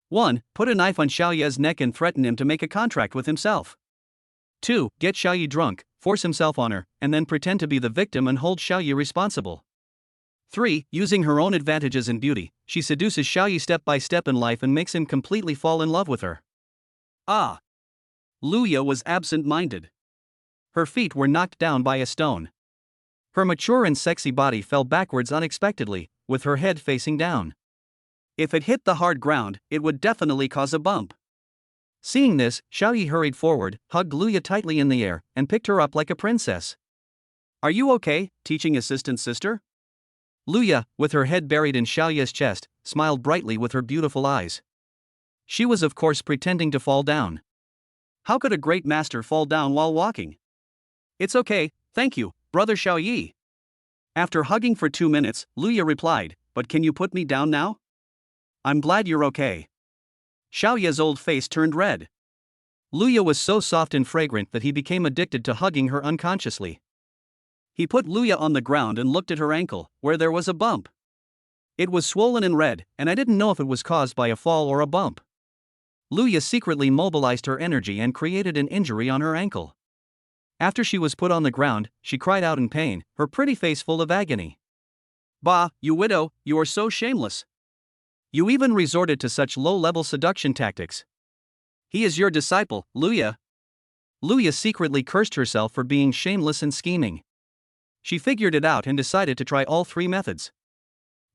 1. Put a knife on Xiaoya's neck and threaten him to make a contract with himself. 2. Get Xiaoyi drunk, force himself on her, and then pretend to be the victim and hold Xiaoyi responsible. 3. Using her own advantages and beauty, she seduces Xiaoyi step by step in life and makes him completely fall in love with her. Ah! Luya was absent-minded. Her feet were knocked down by a stone. Her mature and sexy body fell backwards unexpectedly, with her head facing down. If it hit the hard ground, it would definitely cause a bump. Seeing this, Xiaoyi hurried forward, hugged Luya tightly in the air, and picked her up like a princess. Are you okay, teaching assistant sister? Luya, with her head buried in Xiaoyi's chest, smiled brightly with her beautiful eyes. She was of course pretending to fall down. How could a great master fall down while walking? It's okay, thank you, brother Xiaoyi. After hugging for 2 minutes, Luya replied, but can you put me down now? I'm glad you're okay. Xiaoyi's old face turned red. Luya was so soft and fragrant that he became addicted to hugging her unconsciously. He put Luya on the ground and looked at her ankle, where there was a bump. It was swollen and red, and I didn't know if it was caused by a fall or a bump. Luya secretly mobilized her energy and created an injury on her ankle. After she was put on the ground, she cried out in pain, her pretty face full of agony. Bah, you widow, you are so shameless. You even resorted to such low-level seduction tactics. He is your disciple, Luya. Luya secretly cursed herself for being shameless and scheming. She figured it out and decided to try all 3 methods.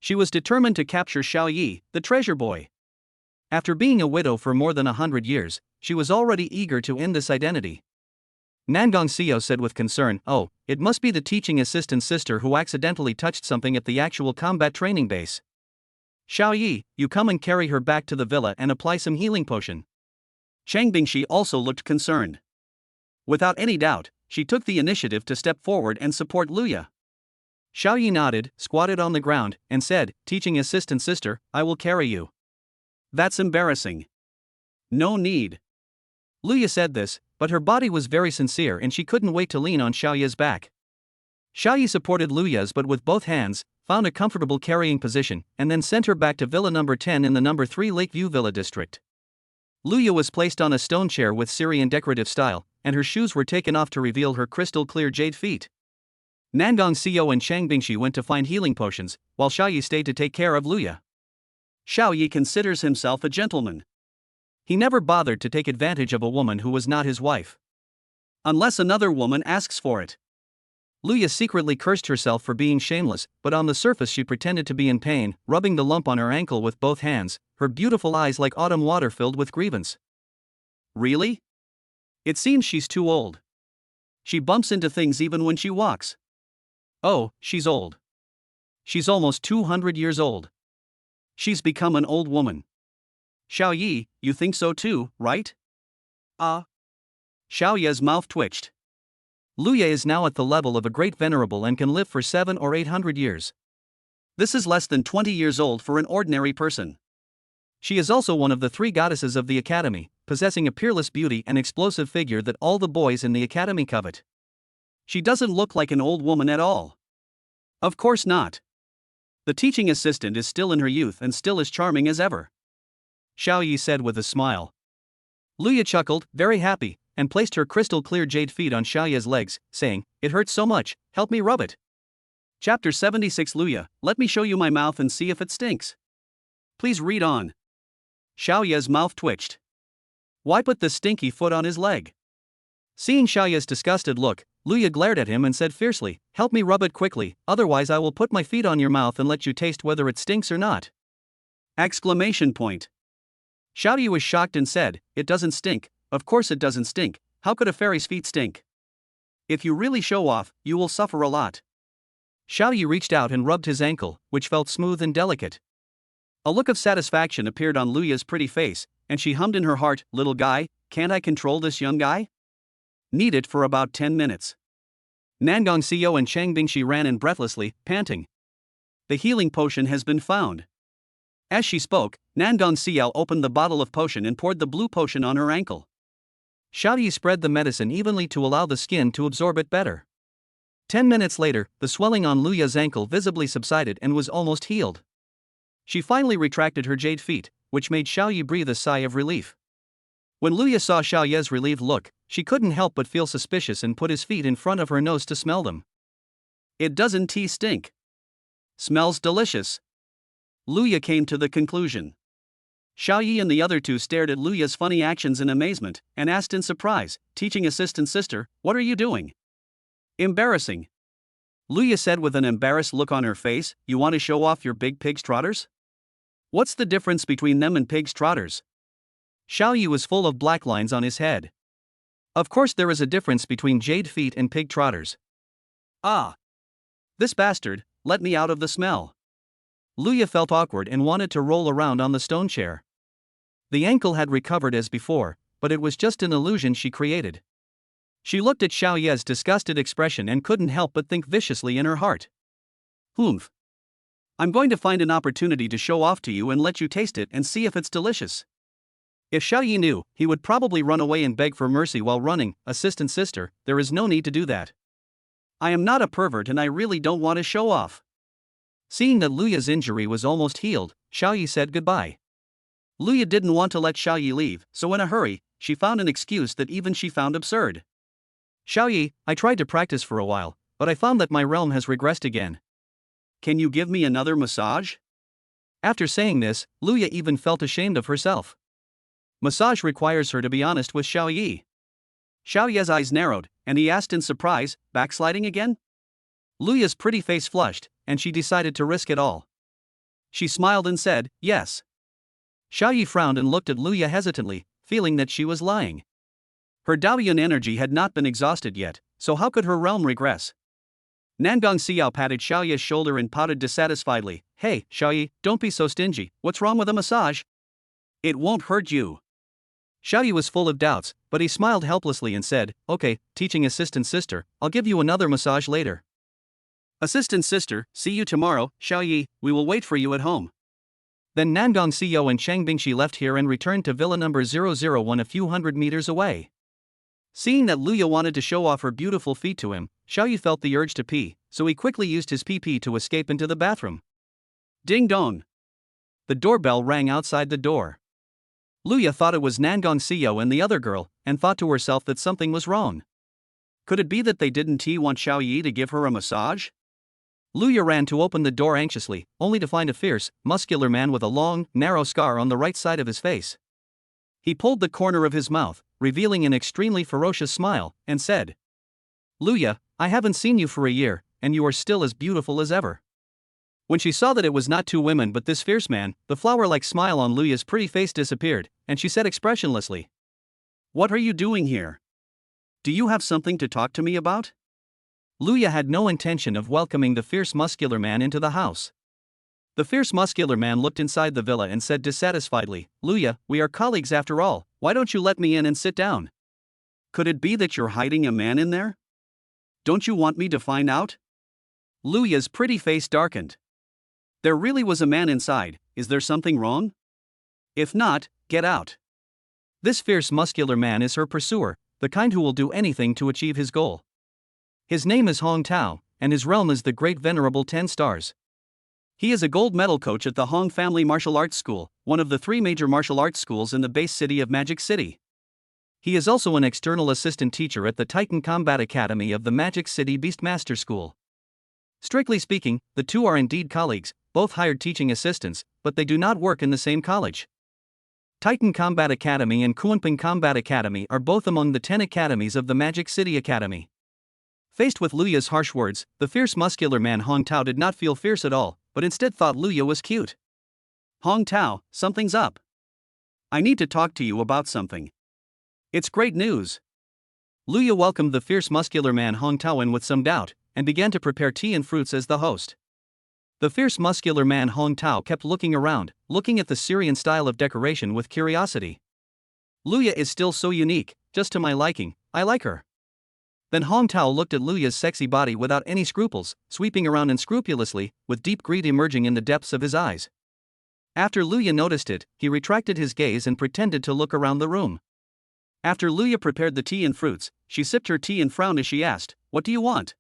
She was determined to capture Xiaoyi, the treasure boy. After being a widow for more than 100 years, she was already eager to end this identity. Nangong Xiao said with concern, "Oh, it must be the teaching assistant sister who accidentally touched something at the actual combat training base. Xiaoyi, you come and carry her back to the villa and apply some healing potion." Chang Bingxi also looked concerned. Without any doubt, she took the initiative to step forward and support Luya. Xiaoyi nodded, squatted on the ground, and said, "Teaching assistant sister, I will carry you." That's embarrassing. No need. Luya said this, but her body was very sincere and she couldn't wait to lean on Xiaoyi's back. Xiaoyi supported Luya's but with both hands, found a comfortable carrying position, and then sent her back to Villa number 10 in the number 3 Lakeview Villa district. Luya was placed on a stone chair with Syrian decorative style, and her shoes were taken off to reveal her crystal-clear jade feet. Nangong Xiao and Chang Bingxi went to find healing potions, while Xiaoyi stayed to take care of Luya. Xiaoyi considers himself a gentleman. He never bothered to take advantage of a woman who was not his wife. Unless another woman asks for it. Luya secretly cursed herself for being shameless, but on the surface she pretended to be in pain, rubbing the lump on her ankle with both hands, her beautiful eyes like autumn water filled with grievance. Really? It seems she's too old. She bumps into things even when she walks. Oh, she's old. She's almost 200 years old. She's become an old woman. Xiaoyi, you think so too, right? Xiaoyi's mouth twitched. Luya is now at the level of a great venerable and can live for 700 or 800 years. This is less than 20 years old for an ordinary person. She is also one of the 3 goddesses of the academy, possessing a peerless beauty and explosive figure that all the boys in the academy covet. She doesn't look like an old woman at all. Of course not. The teaching assistant is still in her youth and still as charming as ever. Xiaoyi said with a smile. Luya chuckled, very happy, and placed her crystal-clear jade feet on Xiaoyi's legs, saying, "It hurts so much, help me rub it." Chapter 76 Luya, let me show you my mouth and see if it stinks. Please read on. Xiaoyi's mouth twitched. Why put the stinky foot on his leg? Seeing Xiaoyi's disgusted look, Luya glared at him and said fiercely, "Help me rub it quickly, otherwise I will put my feet on your mouth and let you taste whether it stinks or not." Exclamation point. Xiaoyi was shocked and said, "It doesn't stink, of course it doesn't stink, how could a fairy's feet stink? If you really show off, you will suffer a lot." Xiaoyi reached out and rubbed his ankle, which felt smooth and delicate. A look of satisfaction appeared on Luya's pretty face, and she hummed in her heart, "Little guy, can't I control this young guy?" Need it for about 10 minutes. Nangong Xiao and Chang Bingxi ran in breathlessly, panting. The healing potion has been found. As she spoke, Nangong Xiao opened the bottle of potion and poured the blue potion on her ankle. Xiaoyi spread the medicine evenly to allow the skin to absorb it better. 10 minutes later, the swelling on Luya's ankle visibly subsided and was almost healed. She finally retracted her jade feet, which made Xiaoyi breathe a sigh of relief. When Luya saw Xiaoyi's relieved look, she couldn't help but feel suspicious and put his feet in front of her nose to smell them. "It doesn't stink. Smells delicious." Luya came to the conclusion. Xiaoyi and the other 2 stared at Luya's funny actions in amazement, and asked in surprise, "Teaching assistant sister, what are you doing?" "Embarrassing." Luya said with an embarrassed look on her face, "You want to show off your big pig's trotters?" What's the difference between them and pig's trotters? Xiao Yi was full of black lines on his head. Of course there is a difference between jade feet and pig trotters. Ah! This bastard, let me out of the smell. Luya felt awkward and wanted to roll around on the stone chair. The ankle had recovered as before, but it was just an illusion she created. She looked at Xiao Ye's disgusted expression and couldn't help but think viciously in her heart. Humph. I'm going to find an opportunity to show off to you and let you taste it and see if it's delicious. If Xiao Yi knew, he would probably run away and beg for mercy while running. Assistant sister, there is no need to do that. I am not a pervert and I really don't want to show off. Seeing that Luya's injury was almost healed, Xiao Yi said goodbye. Luya didn't want to let Xiao Yi leave, so in a hurry, she found an excuse that even she found absurd. Xiao Yi, I tried to practice for a while, but I found that my realm has regressed again. Can you give me another massage? After saying this, Luya even felt ashamed of herself. Massage requires her to be honest with Xiao Yi. Xiao Yi's eyes narrowed, and he asked in surprise, backsliding again? Luya's pretty face flushed, and she decided to risk it all. She smiled and said, yes. Xiao Yi frowned and looked at Luya hesitantly, feeling that she was lying. Her Daoyuan energy had not been exhausted yet, so how could her realm regress? Nangong Xiao patted Xiao Yi's shoulder and pouted dissatisfiedly, hey, Xiao Yi, don't be so stingy, what's wrong with a massage? It won't hurt you. Xiao Yi was full of doubts, but he smiled helplessly and said, okay, teaching assistant sister, I'll give you another massage later. Assistant sister, see you tomorrow, Xiao Yi, we will wait for you at home. Then Nangong Xiao and Chang Bingxi left here and returned to villa number 001 a few hundred meters away. Seeing that Luya wanted to show off her beautiful feet to him, Xiao Yi felt the urge to pee, so he quickly used his pee to escape into the bathroom. Ding dong! The doorbell rang outside the door. Luya thought it was Nangong Xiao and the other girl, and thought to herself that something was wrong. Could it be that they didn't want Xiao Yi to give her a massage? Luya ran to open the door anxiously, only to find a fierce, muscular man with a long, narrow scar on the right side of his face. He pulled the corner of his mouth, revealing an extremely ferocious smile, and said, Luya, I haven't seen you for a year, and you are still as beautiful as ever. When she saw that it was not two women but this fierce man, the flower-like smile on Luya's pretty face disappeared, and she said expressionlessly, what are you doing here? Do you have something to talk to me about? Luya had no intention of welcoming the fierce muscular man into the house. The fierce muscular man looked inside the villa and said dissatisfiedly, Luya, we are colleagues after all, why don't you let me in and sit down? Could it be that you're hiding a man in there? Don't you want me to find out? Luya's pretty face darkened. There really was a man inside, is there something wrong? If not, get out. This fierce muscular man is her pursuer, the kind who will do anything to achieve his goal. His name is Hong Tao, and his realm is the Great Venerable 10 Stars. He is a gold medal coach at the Hong Family Martial Arts School, one of the 3 major martial arts schools in the base city of Magic City. He is also an external assistant teacher at the Titan Combat Academy of the Magic City Beastmaster School. Strictly speaking, the two are indeed colleagues, both hired teaching assistants, but they do not work in the same college. Titan Combat Academy and Kunping Combat Academy are both among the 10 academies of the Magic City Academy. Faced with Luya's harsh words, the fierce muscular man Hong Tao did not feel fierce at all, but instead thought Luya was cute. Hong Tao, something's up. I need to talk to you about something. It's great news. Luya welcomed the fierce muscular man Hong Tao in with some doubt, and began to prepare tea and fruits as the host. The fierce muscular man Hong Tao kept looking around, looking at the Syrian style of decoration with curiosity. Luya is still so unique, just to my liking, I like her. Then Hong Tao looked at Luya's sexy body without any scruples, sweeping around unscrupulously, with deep greed emerging in the depths of his eyes. After Luya noticed it, he retracted his gaze and pretended to look around the room. After Luya prepared the tea and fruits, she sipped her tea and frowned as she asked, what do you want?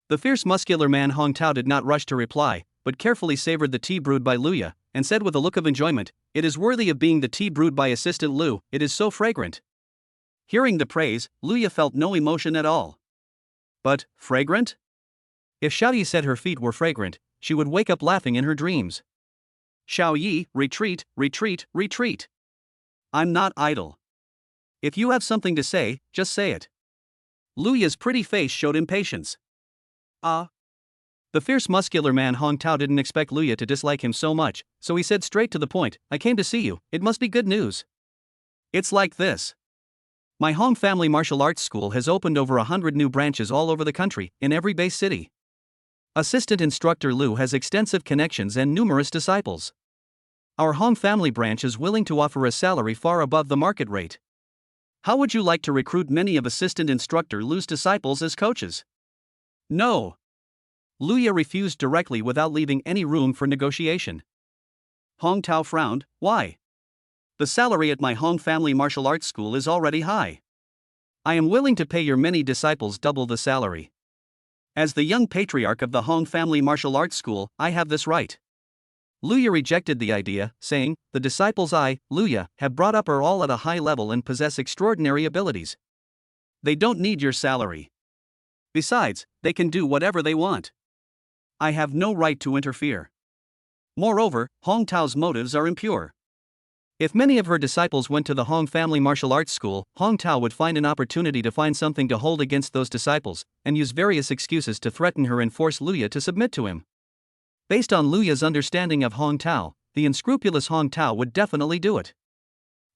The fierce muscular man Hong Tao did not rush to reply, but carefully savored the tea brewed by Luya, and said with a look of enjoyment, it is worthy of being the tea brewed by assistant Lu, it is so fragrant. Hearing the praise, Luya felt no emotion at all. But, fragrant? If Xiao Yi said her feet were fragrant, she would wake up laughing in her dreams. Xiao Yi, retreat, retreat, retreat. I'm not idle. If you have something to say, just say it. Luya's pretty face showed impatience. The fierce muscular man Hong Tao didn't expect Luya to dislike him so much, so he said straight to the point, I came to see you, it must be good news. It's like this. My Hong family martial arts school has opened over 100 new branches all over the country, in every base city. Assistant instructor Lu has extensive connections and numerous disciples. Our Hong family branch is willing to offer a salary far above the market rate. How would you like to recruit many of assistant instructor Lu's disciples as coaches? No. Luya refused directly without leaving any room for negotiation. Hong Tao frowned, why? The salary at my Hong family martial arts school is already high. I am willing to pay your many disciples double the salary. As the young patriarch of the Hong family martial arts school, I have this right. Luya rejected the idea, saying, the disciples I, Luya, have brought up are all at a high level and possess extraordinary abilities. They don't need your salary. Besides, they can do whatever they want. I have no right to interfere. Moreover, Hong Tao's motives are impure. If many of her disciples went to the Hong family martial arts school, Hong Tao would find an opportunity to find something to hold against those disciples, and use various excuses to threaten her and force Luya to submit to him. Based on Luya's understanding of Hong Tao, the unscrupulous Hong Tao would definitely do it.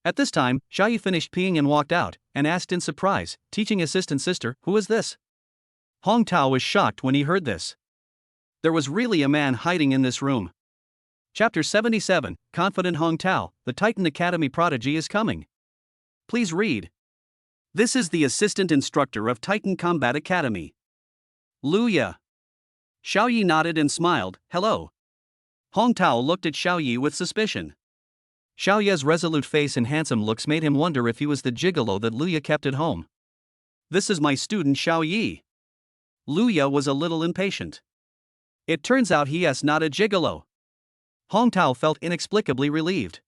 At this time, Xiaoyi finished peeing and walked out, and asked in surprise, teaching assistant sister, who is this? Hong Tao was shocked when he heard this. There was really a man hiding in this room. Chapter 77, Confident Hong Tao, the Titan Academy prodigy is coming. Please read. This is the assistant instructor of Titan Combat Academy. Luya. Xiaoyi nodded and smiled, hello. Hong Tao looked at Xiaoyi with suspicion. Xiaoyi's resolute face and handsome looks made him wonder if he was the gigolo that Luya kept at home. This is my student Xiaoyi. Luya was a little impatient. It turns out he is not a gigolo. Hong Tao felt inexplicably relieved.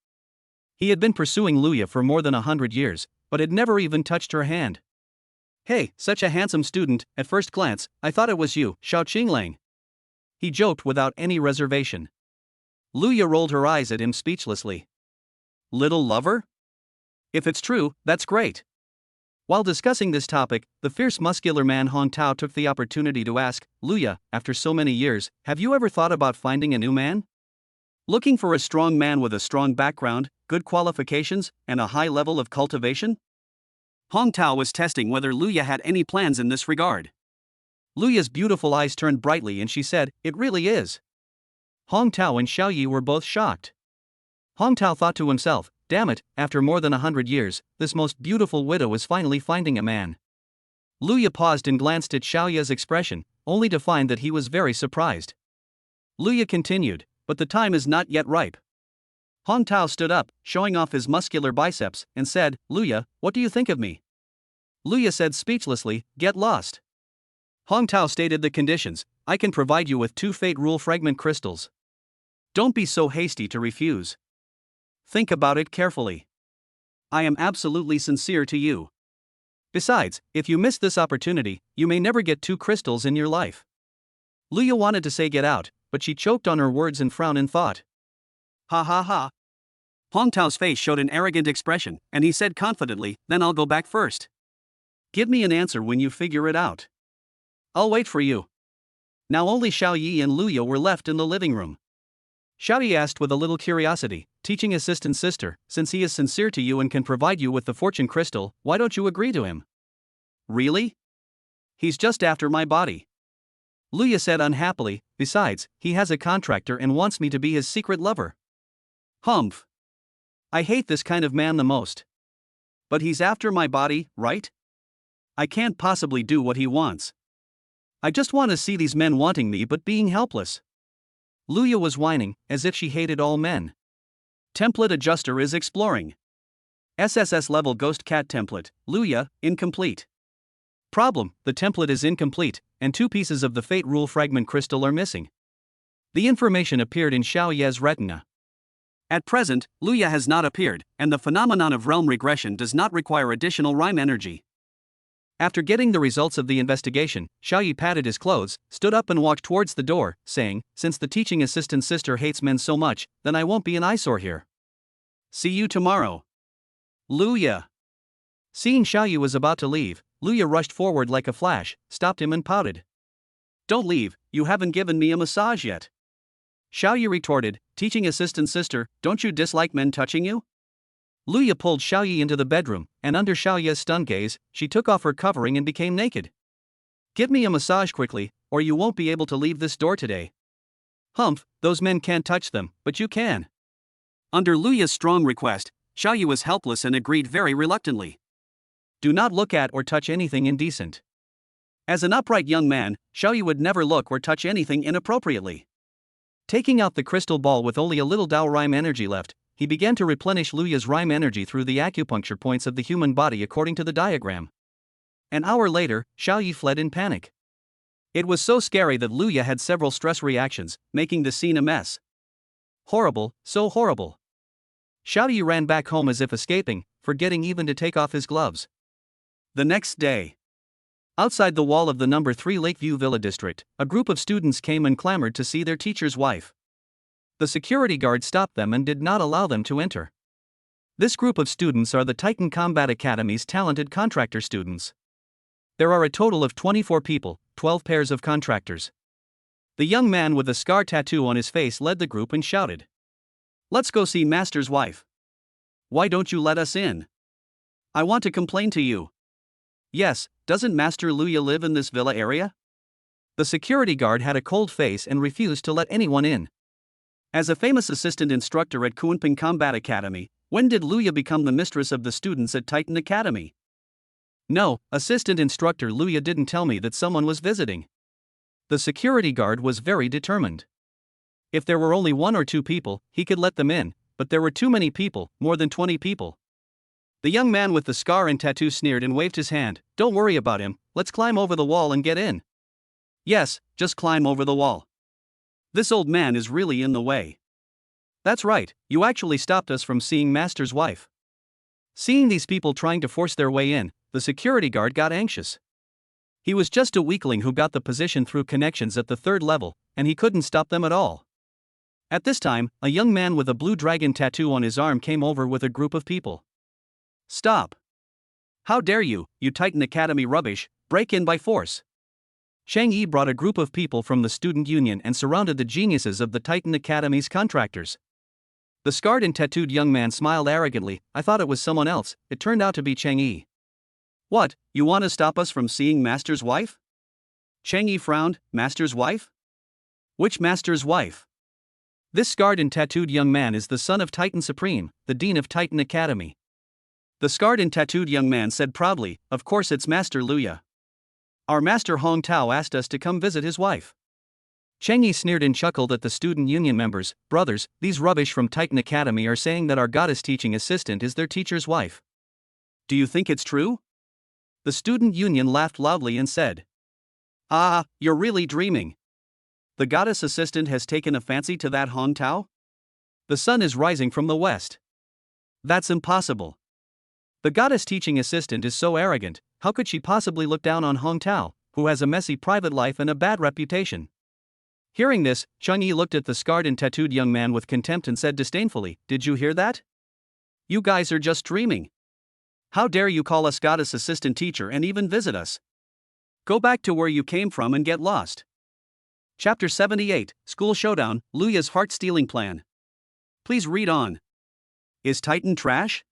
He had been pursuing Luya for more than 100 years, but had never even touched her hand. Hey, such a handsome student, at first glance, I thought it was you, Xiao Qinglang. He joked without any reservation. Luya rolled her eyes at him speechlessly. Little lover? If it's true, that's great. While discussing this topic, the fierce muscular man Hong Tao took the opportunity to ask, Luya, after so many years, have you ever thought about finding a new man? Looking for a strong man with a strong background, good qualifications, and a high level of cultivation? Hong Tao was testing whether Luya had any plans in this regard. Luya's beautiful eyes turned brightly and she said, it really is. Hong Tao and Xiaoyi were both shocked. Hong Tao thought to himself, damn it, after more than 100 years, this most beautiful widow is finally finding a man. Luya paused and glanced at Xiaoyi's expression, only to find that he was very surprised. Luya continued, but the time is not yet ripe. Hong Tao stood up, showing off his muscular biceps, and said, Luya, what do you think of me? Luya said speechlessly, get lost. Hong Tao stated the conditions, I can provide you with 2 Fate Rule Fragment crystals. Don't be so hasty to refuse. Think about it carefully. I am absolutely sincere to you. Besides, if you miss this opportunity, you may never get 2 crystals in your life. Luya wanted to say get out, but she choked on her words and frowned in thought. Ha ha ha. Hong Tao's face showed an arrogant expression, and he said confidently, then I'll go back first. Give me an answer when you figure it out. I'll wait for you. Now only Xiaoyi and Luya were left in the living room. Xiaoyi asked with a little curiosity, teaching assistant sister, since he is sincere to you and can provide you with the fortune crystal, why don't you agree to him? Really? He's just after my body. Luya said unhappily, besides, he has a contractor and wants me to be his secret lover. Humph. I hate this kind of man the most. But he's after my body, right? I can't possibly do what he wants. I just want to see these men wanting me but being helpless. Luya was whining, as if she hated all men. Template adjuster is exploring. SSS-level ghost cat template, Luya, incomplete. Problem, the template is incomplete, and 2 pieces of the Fate Rule Fragment crystal are missing. The information appeared in Xiaoyi's retina. At present, Luya has not appeared, and the phenomenon of realm regression does not require additional rhyme energy. After getting the results of the investigation, Xiaoyi patted his clothes, stood up and walked towards the door, saying, since the teaching assistant sister hates men so much, then I won't be an eyesore here. See you tomorrow. Luya. Seeing Xiaoyi was about to leave, Luya rushed forward like a flash, stopped him and pouted. Don't leave, you haven't given me a massage yet. Xiaoyi retorted, teaching assistant sister, don't you dislike men touching you? Luya pulled Xiaoyi into the bedroom, and under Xiaoyi's stunned gaze, she took off her covering and became naked. Give me a massage quickly, or you won't be able to leave this door today. Humph, those men can't touch them, but you can. Under Luya's strong request, Xiaoyi was helpless and agreed very reluctantly. Do not look at or touch anything indecent. As an upright young man, Xiaoyi would never look or touch anything inappropriately. Taking out the crystal ball with only a little Dao Rhyme energy left, he began to replenish Luya's Rhyme energy through the acupuncture points of the human body according to the diagram. An hour later, Xiaoyi fled in panic. It was so scary that Luya had several stress reactions, making the scene a mess. Horrible, so horrible. Xiaoyi ran back home as if escaping, forgetting even to take off his gloves. The next day, outside the wall of the No. 3 Lakeview Villa district, a group of students came and clamored to see their teacher's wife. The security guard stopped them and did not allow them to enter. This group of students are the Titan Combat Academy's talented contractor students. There are a total of 24 people, 12 pairs of contractors. The young man with a scar tattoo on his face led the group and shouted, "Let's go see Master's wife. Why don't you let us in? I want to complain to you." Yes, doesn't Master Luya live in this villa area? The security guard had a cold face and refused to let anyone in. As a famous assistant instructor at Kunping Combat Academy, when did Luya become the mistress of the students at Titan Academy? No, assistant instructor Luya didn't tell me that someone was visiting. The security guard was very determined. If there were only 1 or 2 people, he could let them in, but there were too many people, more than 20 people. The young man with the scar and tattoo sneered and waved his hand. Don't worry about him, let's climb over the wall and get in. Yes, just climb over the wall. This old man is really in the way. That's right, you actually stopped us from seeing Master's wife. Seeing these people trying to force their way in, the security guard got anxious. He was just a weakling who got the position through connections at the 3rd level, and he couldn't stop them at all. At this time, a young man with a blue dragon tattoo on his arm came over with a group of people. Stop! How dare you, you Titan Academy rubbish, break in by force! Chang Yi brought a group of people from the student union and surrounded the geniuses of the Titan Academy's contractors. The scarred and tattooed young man smiled arrogantly. I thought it was someone else, it turned out to be Chang Yi. What, you want to stop us from seeing Master's wife? Chang Yi frowned. Master's wife? Which Master's wife? This scarred and tattooed young man is the son of Titan Supreme, the dean of Titan Academy. The scarred and tattooed young man said proudly, of course it's Master Luya. Our master Hong Tao asked us to come visit his wife. Cheng Yi sneered and chuckled at the student union members. Brothers, these rubbish from Titan Academy are saying that our goddess teaching assistant is their teacher's wife. Do you think it's true? The student union laughed loudly and said, Ah, you're really dreaming. The goddess assistant has taken a fancy to that Hong Tao? The sun is rising from the west. That's impossible. The goddess teaching assistant is so arrogant, how could she possibly look down on Hong Tao, who has a messy private life and a bad reputation? Hearing this, Cheng Yi looked at the scarred and tattooed young man with contempt and said disdainfully, Did you hear that? You guys are just dreaming. How dare you call us goddess assistant teacher and even visit us? Go back to where you came from and get lost. Chapter 78, School Showdown, Luya's heart-stealing plan. Please read on. Is Titan trash?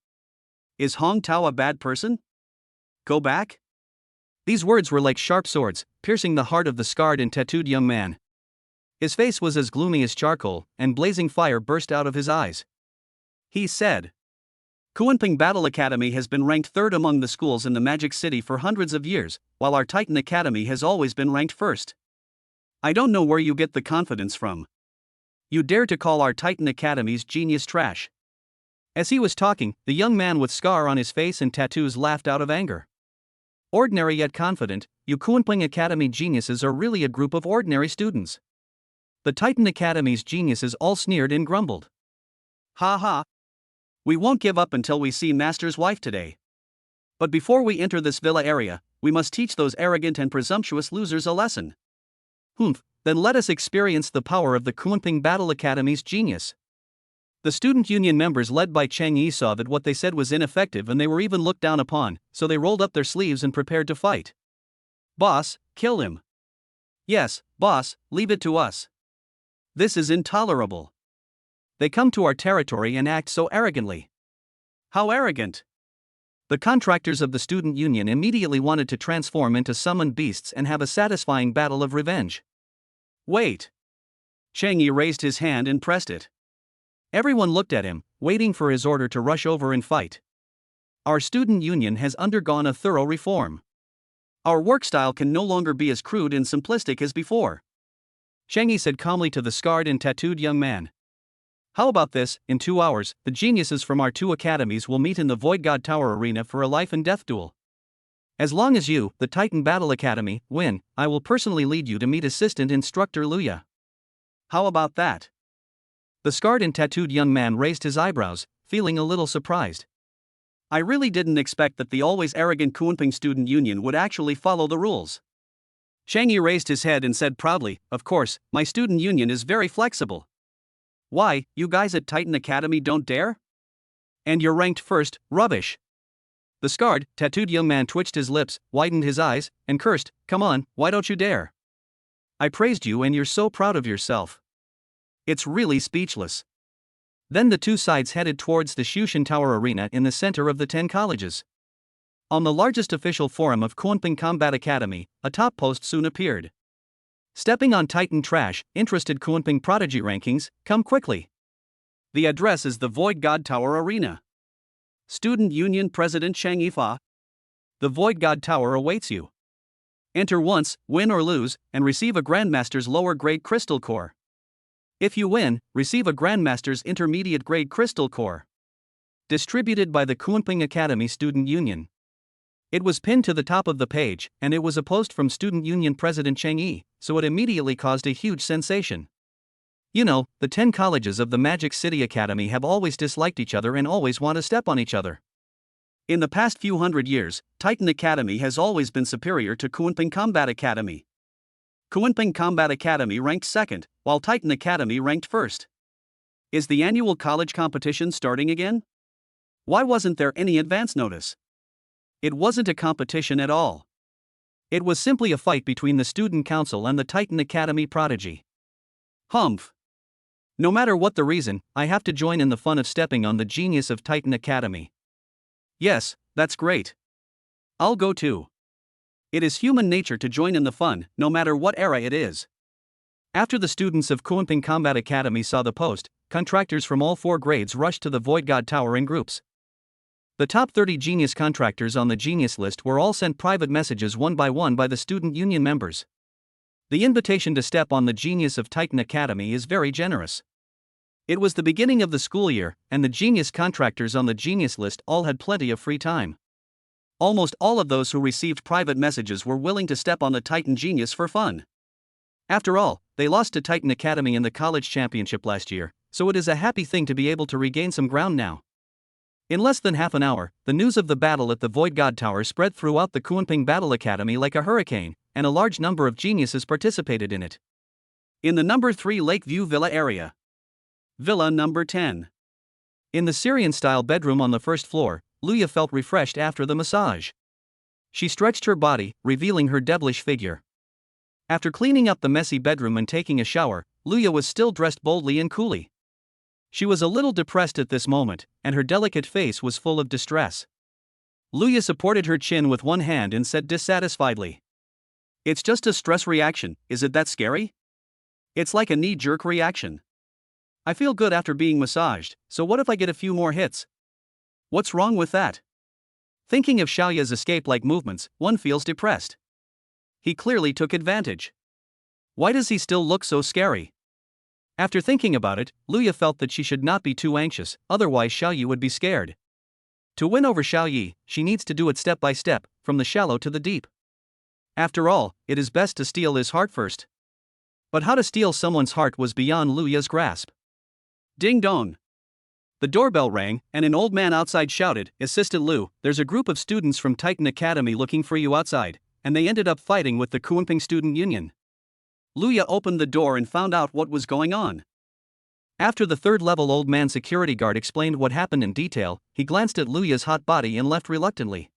Is Hong Tao a bad person? Go back? These words were like sharp swords, piercing the heart of the scarred and tattooed young man. His face was as gloomy as charcoal, and blazing fire burst out of his eyes. He said, Kunping Battle Academy has been ranked 3rd among the schools in the Magic City for hundreds of years, while our Titan Academy has always been ranked 1st. I don't know where you get the confidence from. You dare to call our Titan Academy's genius trash. As he was talking, the young man with scar on his face and tattoos laughed out of anger. Ordinary yet confident, you Kunping Academy geniuses are really a group of ordinary students. The Titan Academy's geniuses all sneered and grumbled. Ha ha. We won't give up until we see Master's wife today. But before we enter this villa area, we must teach those arrogant and presumptuous losers a lesson. Humph, then let us experience the power of the Kunping Battle Academy's genius. The student union members led by Cheng Yi saw that what they said was ineffective and they were even looked down upon, so they rolled up their sleeves and prepared to fight. Boss, kill him. Yes, boss, leave it to us. This is intolerable. They come to our territory and act so arrogantly. How arrogant! The contractors of the student union immediately wanted to transform into summoned beasts and have a satisfying battle of revenge. Wait! Chang Yi raised his hand and pressed it. Everyone looked at him, waiting for his order to rush over and fight. Our student union has undergone a thorough reform. Our work style can no longer be as crude and simplistic as before. Chang Yi said calmly to the scarred and tattooed young man. How about this? In 2 hours, the geniuses from our 2 academies will meet in the Void God Tower arena for a life and death duel. As long as you, the Titan Battle Academy, win, I will personally lead you to meet Assistant Instructor Luya. How about that? The scarred and tattooed young man raised his eyebrows, feeling a little surprised. I really didn't expect that the always arrogant Kunping Student Union would actually follow the rules. Chang Yi raised his head and said proudly, of course, my student union is very flexible. Why, you guys at Titan Academy don't dare? And you're ranked first, rubbish. The scarred, tattooed young man twitched his lips, widened his eyes, and cursed, come on, why don't you dare? I praised you and you're so proud of yourself. It's really speechless. Then the 2 sides headed towards the Shushan Tower arena in the center of the 10 colleges. On the largest official forum of Kunping Combat Academy, a top post soon appeared. Stepping on Titan trash, interested Kunping prodigy rankings, come quickly. The address is the Void God Tower Arena. Student Union President Chang Yifa. The Void God Tower awaits you. Enter once, win or lose, and receive a Grandmaster's lower grade crystal core. If you win, receive a Grandmaster's intermediate grade crystal core. Distributed by the Kunping Academy Student Union. It was pinned to the top of the page, and it was a post from Student Union President Chang Yi, so it immediately caused a huge sensation. You know, the 10 colleges of the Magic City Academy have always disliked each other and always want to step on each other. In the past few hundred years, Titan Academy has always been superior to Kunping Combat Academy. Kunping Combat Academy ranked second, while Titan Academy ranked first. Is the annual college competition starting again? Why wasn't there any advance notice? It wasn't a competition at all. It was simply a fight between the student council and the Titan Academy prodigy. Humph. No matter what the reason, I have to join in the fun of stepping on the genius of Titan Academy. Yes, that's great. I'll go too. It is human nature to join in the fun, no matter what era it is. After the students of Kunping Combat Academy saw the post, contractors from all 4 grades rushed to the Void God Tower in groups. The top 30 genius contractors on the genius list were all sent private messages one by the student union members. The invitation to step on the genius of Titan Academy is very generous. It was the beginning of the school year, and the genius contractors on the genius list all had plenty of free time. Almost all of those who received private messages were willing to step on the Titan genius for fun. After all, they lost to Titan Academy in the college championship last year, so it is a happy thing to be able to regain some ground now. In less than half an hour, the news of the battle at the Void God Tower spread throughout the Kunping Battle Academy like a hurricane, and a large number of geniuses participated in it. In the number 3 Lakeview Villa area. Villa number 10. In the Syrian-style bedroom on the first floor, Luya felt refreshed after the massage. She stretched her body, revealing her devilish figure. After cleaning up the messy bedroom and taking a shower, Luya was still dressed boldly and coolly. She was a little depressed at this moment, and her delicate face was full of distress. Luya supported her chin with one hand and said dissatisfiedly, "It's just a stress reaction, is it that scary? It's like a knee-jerk reaction. I feel good after being massaged, so what if I get a few more hits? What's wrong with that?" Thinking of Xiaoya's escape-like movements, one feels depressed. He clearly took advantage. Why does he still look so scary? After thinking about it, Luya felt that she should not be too anxious, otherwise Xiaoyi would be scared. To win over Xiaoyi, she needs to do it step by step, from the shallow to the deep. After all, it is best to steal his heart first. But how to steal someone's heart was beyond Luya's grasp. Ding dong. The doorbell rang, and an old man outside shouted, "Assistant Lu, there's a group of students from Titan Academy looking for you outside," and they ended up fighting with the Kunping Student Union. Luya opened the door and found out what was going on. After the third-level old man security guard explained what happened in detail, he glanced at Luya's hot body and left reluctantly.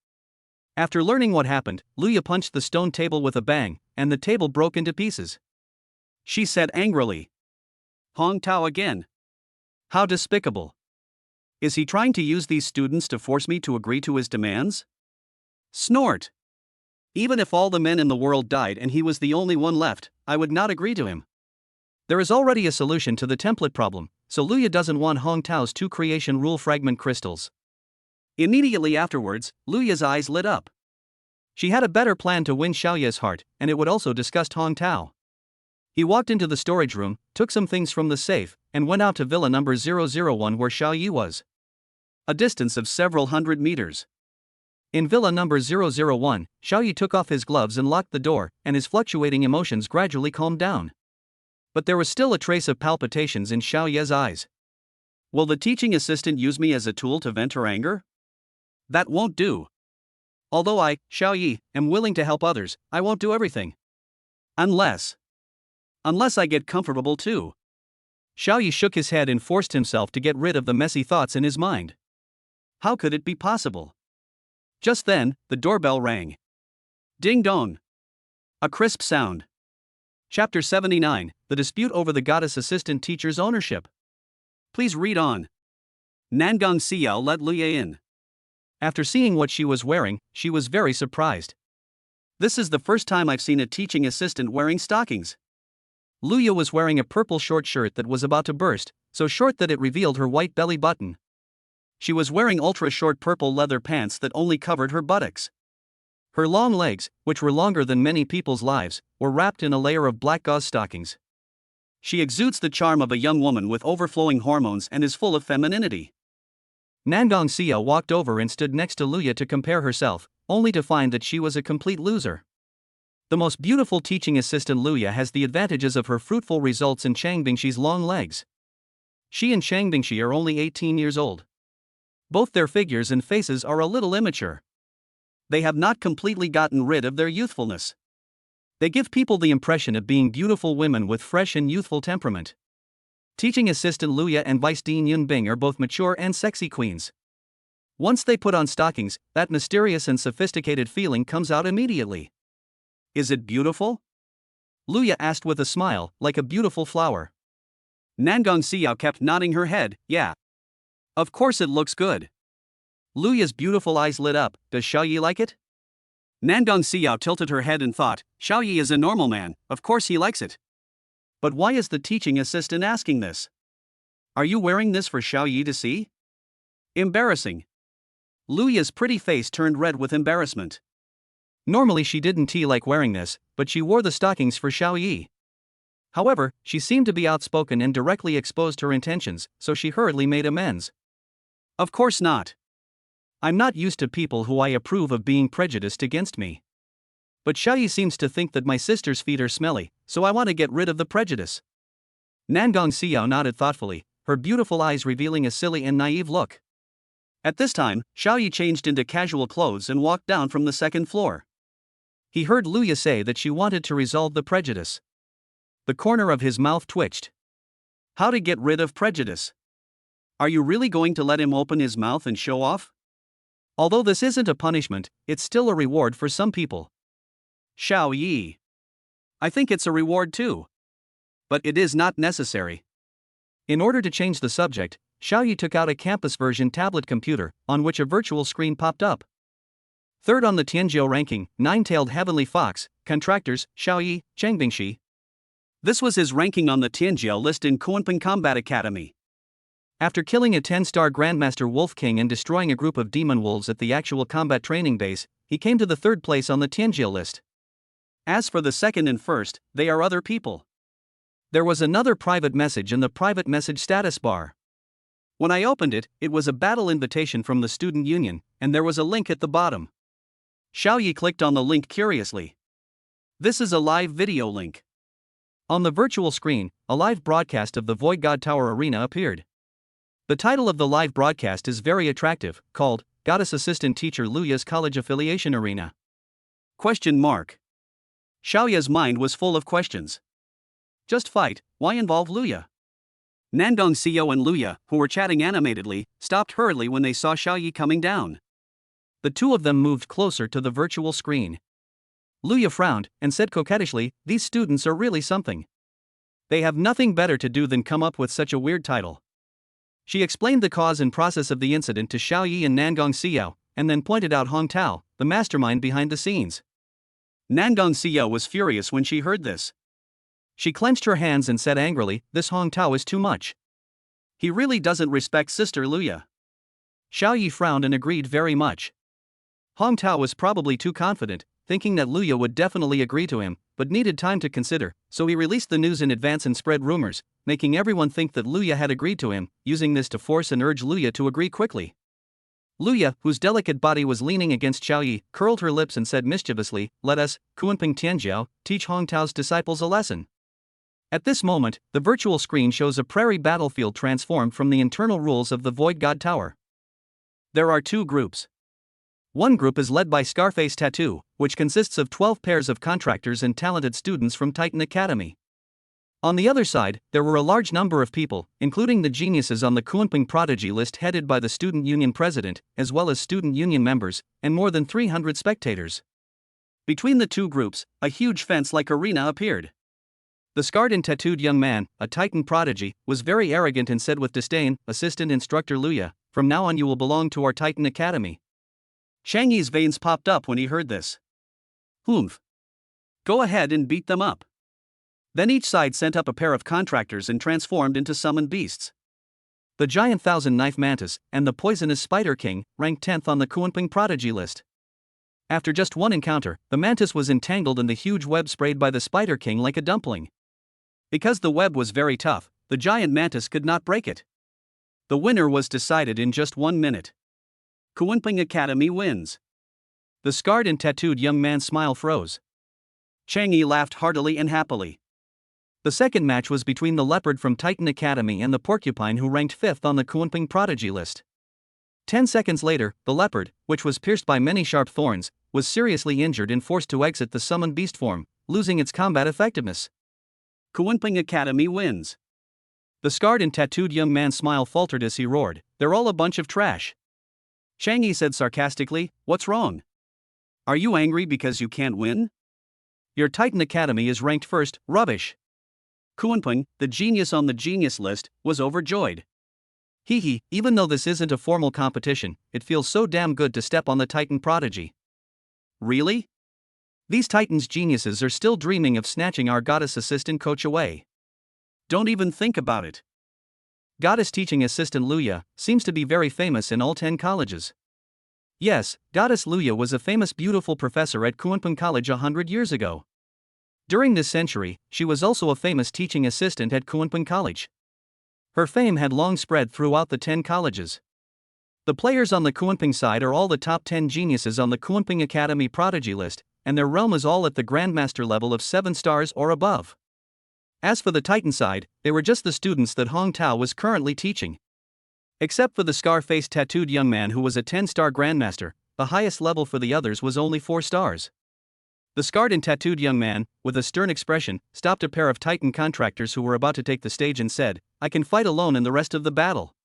After learning what happened, Luya punched the stone table with a bang, and the table broke into pieces. She said angrily. Hong Tao again. How despicable. Is he trying to use these students to force me to agree to his demands? Snort. Even if all the men in the world died and he was the only one left, I would not agree to him. There is already a solution to the template problem, so Luya doesn't want Hong Tao's 2 creation rule fragment crystals. Immediately afterwards, Luya's eyes lit up. She had a better plan to win Xiaoya's heart, and it would also disgust Hong Tao. He walked into the storage room, took some things from the safe, and went out to villa number 001 where Xiaoyi was. A distance of several hundred meters. In villa number 001, Xiaoyi took off his gloves and locked the door, and his fluctuating emotions gradually calmed down. But there was still a trace of palpitations in Xiaoya's eyes. Will the teaching assistant use me as a tool to vent her anger? That won't do. Although I, Xiaoyi, am willing to help others, I won't do everything. Unless I get comfortable too. Xiaoyi shook his head and forced himself to get rid of the messy thoughts in his mind. How could it be possible? Just then, the doorbell rang. Ding dong. A crisp sound. Chapter 79, The Dispute Over the Goddess Assistant Teacher's Ownership. Please read on. Nangong Xiao let Luya in. After seeing what she was wearing, she was very surprised. This is the first time I've seen a teaching assistant wearing stockings. Luya was wearing a purple short shirt that was about to burst, so short that it revealed her white belly button. She was wearing ultra-short purple leather pants that only covered her buttocks. Her long legs, which were longer than many people's lives, were wrapped in a layer of black gauze stockings. She exudes the charm of a young woman with overflowing hormones and is full of femininity. Nangong Xiao walked over and stood next to Luya to compare herself, only to find that she was a complete loser. The most beautiful teaching assistant Luya has the advantages of her fruitful results in Changbingxi's long legs. She and Changbingxi are only 18 years old. Both their figures and faces are a little immature. They have not completely gotten rid of their youthfulness. They give people the impression of being beautiful women with fresh and youthful temperament. Teaching assistant Luya and Vice Dean Yunbing are both mature and sexy queens. Once they put on stockings, that mysterious and sophisticated feeling comes out immediately. Is it beautiful? Luya asked with a smile, like a beautiful flower. Nangong Xiao kept nodding her head, yeah. Of course it looks good. Luya's beautiful eyes lit up. Does Xiaoyi like it? Nangong Xiao tilted her head and thought, Xiaoyi is a normal man, of course he likes it. But why is the teaching assistant asking this? Are you wearing this for Xiaoyi to see? Embarrassing. Luya's pretty face turned red with embarrassment. Normally she didn't like wearing this, but she wore the stockings for Xiaoyi. However, she seemed to be outspoken and directly exposed her intentions, so she hurriedly made amends. Of course not. I'm not used to people who I approve of being prejudiced against me. But Xiaoyi seems to think that my sister's feet are smelly, so I want to get rid of the prejudice. Nangong Xiao nodded thoughtfully, her beautiful eyes revealing a silly and naive look. At this time, Xiaoyi changed into casual clothes and walked down from the second floor. He heard Luya say that she wanted to resolve the prejudice. The corner of his mouth twitched. How to get rid of prejudice? Are you really going to let him open his mouth and show off? Although this isn't a punishment, it's still a reward for some people. Xiaoyi. I think it's a reward too. But it is not necessary. In order to change the subject, Xiaoyi took out a campus version tablet computer, on which a virtual screen popped up. Third on the Tianjiu ranking, nine-tailed heavenly fox, contractors, Xiaoyi, Changbingxi. This was his ranking on the Tianjiu list in Kunpeng Combat Academy. After killing a 10-star Grandmaster Wolf King and destroying a group of demon wolves at the actual combat training base, he came to the third place on the Tianjiu list. As for the second and first, they are other people. There was another private message in the private message status bar. When I opened it, it was a battle invitation from the student union, and there was a link at the bottom. Xiaoyi clicked on the link curiously. This is a live video link. On the virtual screen, a live broadcast of the Void God Tower Arena appeared. The title of the live broadcast is very attractive, called Goddess Assistant Teacher Luya's College Affiliation Arena. Question mark. Xiaoya's mind was full of questions. Just fight, why involve Luya? Nangong Xiao and Luya, who were chatting animatedly, stopped hurriedly when they saw Xiaoyi coming down. The two of them moved closer to the virtual screen. Luya frowned and said coquettishly, "These students are really something. They have nothing better to do than come up with such a weird title." She explained the cause and process of the incident to Xiaoyi and Nangong Xiao, and then pointed out Hong Tao, the mastermind behind the scenes. Nangong Xiao was furious when she heard this. She clenched her hands and said angrily, "This Hong Tao is too much. He really doesn't respect Sister Luya." Xiaoyi frowned and agreed very much. Hong Tao was probably too confident, thinking that Luya would definitely agree to him, but needed time to consider, so he released the news in advance and spread rumors, making everyone think that Luya had agreed to him, using this to force and urge Luya to agree quickly. Luya, whose delicate body was leaning against Xiaoyi, curled her lips and said mischievously, "Let us, Kunping Tianjiao, teach Hong Tao's disciples a lesson." At this moment, the virtual screen shows a prairie battlefield transformed from the internal rules of the Void God Tower. There are two groups. One group is led by Scarface Tattoo, which consists of 12 pairs of contractors and talented students from Titan Academy. On the other side, there were a large number of people, including the geniuses on the Kunping Prodigy list headed by the Student Union President, as well as Student Union members, and more than 300 spectators. Between the two groups, a huge fence-like arena appeared. The scarred and tattooed young man, a Titan prodigy, was very arrogant and said with disdain, "Assistant Instructor Luya, from now on you will belong to our Titan Academy." Shang Yi's veins popped up when he heard this. "Humph. Go ahead and beat them up." Then each side sent up a pair of contractors and transformed into summoned beasts. The giant thousand-knife mantis and the poisonous spider king ranked 10th on the Kunping Prodigy list. After just one encounter, the mantis was entangled in the huge web sprayed by the spider king like a dumpling. Because the web was very tough, the giant mantis could not break it. The winner was decided in just 1 minute. Kunping Academy wins. The scarred and tattooed young man's smile froze. Chang Yi laughed heartily and happily. The second match was between the leopard from Titan Academy and the porcupine who ranked 5th on the Kunping Prodigy list. 10 seconds later, the leopard, which was pierced by many sharp thorns, was seriously injured and forced to exit the summoned beast form, losing its combat effectiveness. Kunping Academy wins. The scarred and tattooed young man's smile faltered as he roared, "They're all a bunch of trash." Chang Yi said sarcastically, "What's wrong? Are you angry because you can't win? Your Titan Academy is ranked first, rubbish." Kunping, the genius on the genius list, was overjoyed. "Hee, even though this isn't a formal competition, it feels so damn good to step on the Titan prodigy." "Really? These Titans geniuses are still dreaming of snatching our goddess assistant coach away. Don't even think about it. Goddess teaching assistant Luya seems to be very famous in all 10 colleges." Yes, Goddess Luya was a famous beautiful professor at Kunping College 100 years ago. During this century, she was also a famous teaching assistant at Kunping College. Her fame had long spread throughout the 10 colleges. The players on the Kunping side are all the top 10 geniuses on the Kunping Academy Prodigy list, and their realm is all at the Grandmaster level of 7 stars or above. As for the Titan side, they were just the students that Hong Tao was currently teaching. Except for the scar-faced tattooed young man who was a 10-star Grandmaster, the highest level for the others was only 4 stars. The scarred and tattooed young man, with a stern expression, stopped a pair of Titan contractors who were about to take the stage and said, "I can fight alone in the rest of the battle."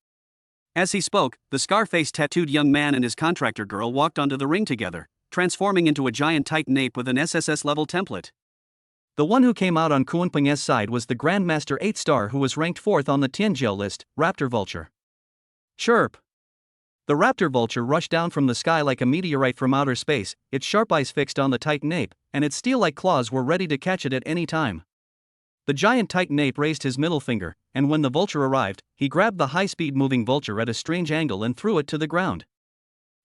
As he spoke, the scar-faced tattooed young man and his contractor girl walked onto the ring together, transforming into a giant Titan ape with an SSS-level template. The one who came out on Kunping's side was the Grandmaster 8-star who was ranked 4th on the Tianjiao list, Raptor Vulture. Chirp! The Raptor Vulture rushed down from the sky like a meteorite from outer space, its sharp eyes fixed on the Titan ape, and its steel-like claws were ready to catch it at any time. The giant Titan ape raised his middle finger, and when the vulture arrived, he grabbed the high-speed moving vulture at a strange angle and threw it to the ground.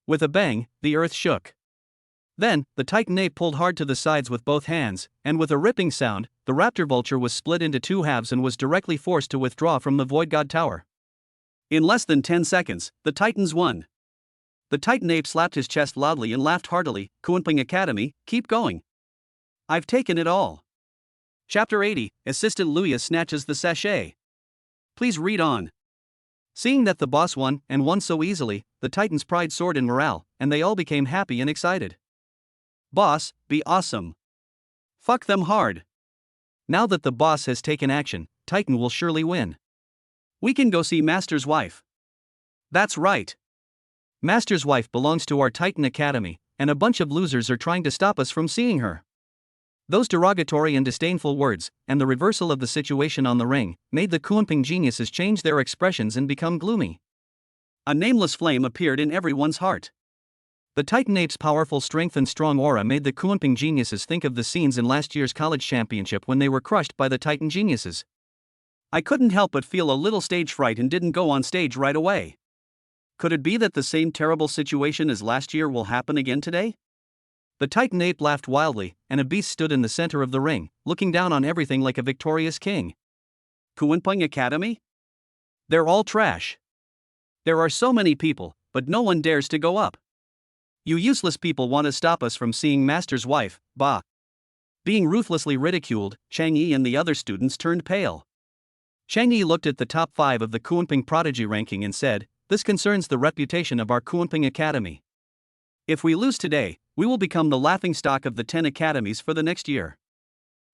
With a bang, the earth shook. Then, the Titan ape pulled hard to the sides with both hands, and with a ripping sound, the Raptor Vulture was split into 2 halves and was directly forced to withdraw from the Void God Tower. In less than 10 seconds, the Titans won. The Titan ape slapped his chest loudly and laughed heartily, "Kunping Academy, keep going. I've taken it all." Chapter 80, Assistant Luya snatches the sachet. Please read on. Seeing that the boss won, and won so easily, the Titans' pride soared in morale, and they all became happy and excited. Boss, be awesome. Fuck them hard. Now that the boss has taken action, Titan will surely win. We can go see Master's wife. That's right. Master's wife belongs to our Titan Academy, and a bunch of losers are trying to stop us from seeing her. Those derogatory and disdainful words, and the reversal of the situation on the ring, made the Kunping geniuses change their expressions and become gloomy. A nameless flame appeared in everyone's heart. The Titan Ape's powerful strength and strong aura made the Kunping geniuses think of the scenes in last year's college championship when they were crushed by the Titan geniuses. I couldn't help but feel a little stage fright and didn't go on stage right away. Could it be that the same terrible situation as last year will happen again today? The Titan Ape laughed wildly, and a beast stood in the center of the ring, looking down on everything like a victorious king. Kunping Academy? They're all trash. There are so many people, but no one dares to go up. You useless people want to stop us from seeing Master's wife, bah. Being ruthlessly ridiculed, Chang Yi and the other students turned pale. Chang Yi looked at the top 5 of the Kunping prodigy ranking and said, "This concerns the reputation of our Kunping Academy. If we lose today, we will become the laughingstock of the 10 academies for the next year.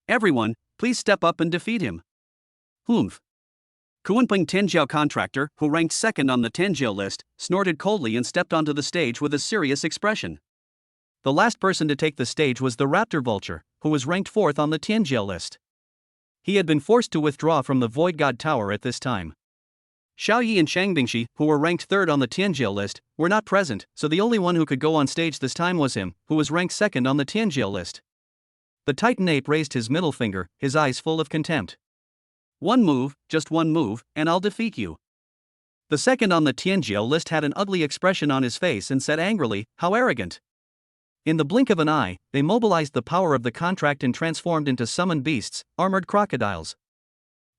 Everyone, please step up and defeat him." Humph. Kunping Tianjiao contractor, who ranked second on the Tianjiao list, snorted coldly and stepped onto the stage with a serious expression. The last person to take the stage was the Raptor Vulture, who was ranked 4th on the Tianjiao list. He had been forced to withdraw from the Void God Tower at this time. Xiaoyi and Shang Bingxi, who were ranked 3rd on the Tianjiao list, were not present, so the only one who could go on stage this time was him, who was ranked 2nd on the Tianjiao list. The Titan Ape raised his middle finger, his eyes full of contempt. "One move, just one move, and I'll defeat you." The second on the Tianjiao list had an ugly expression on his face and said angrily, "How arrogant." In the blink of an eye, they mobilized the power of the contract and transformed into summoned beasts, armored crocodiles.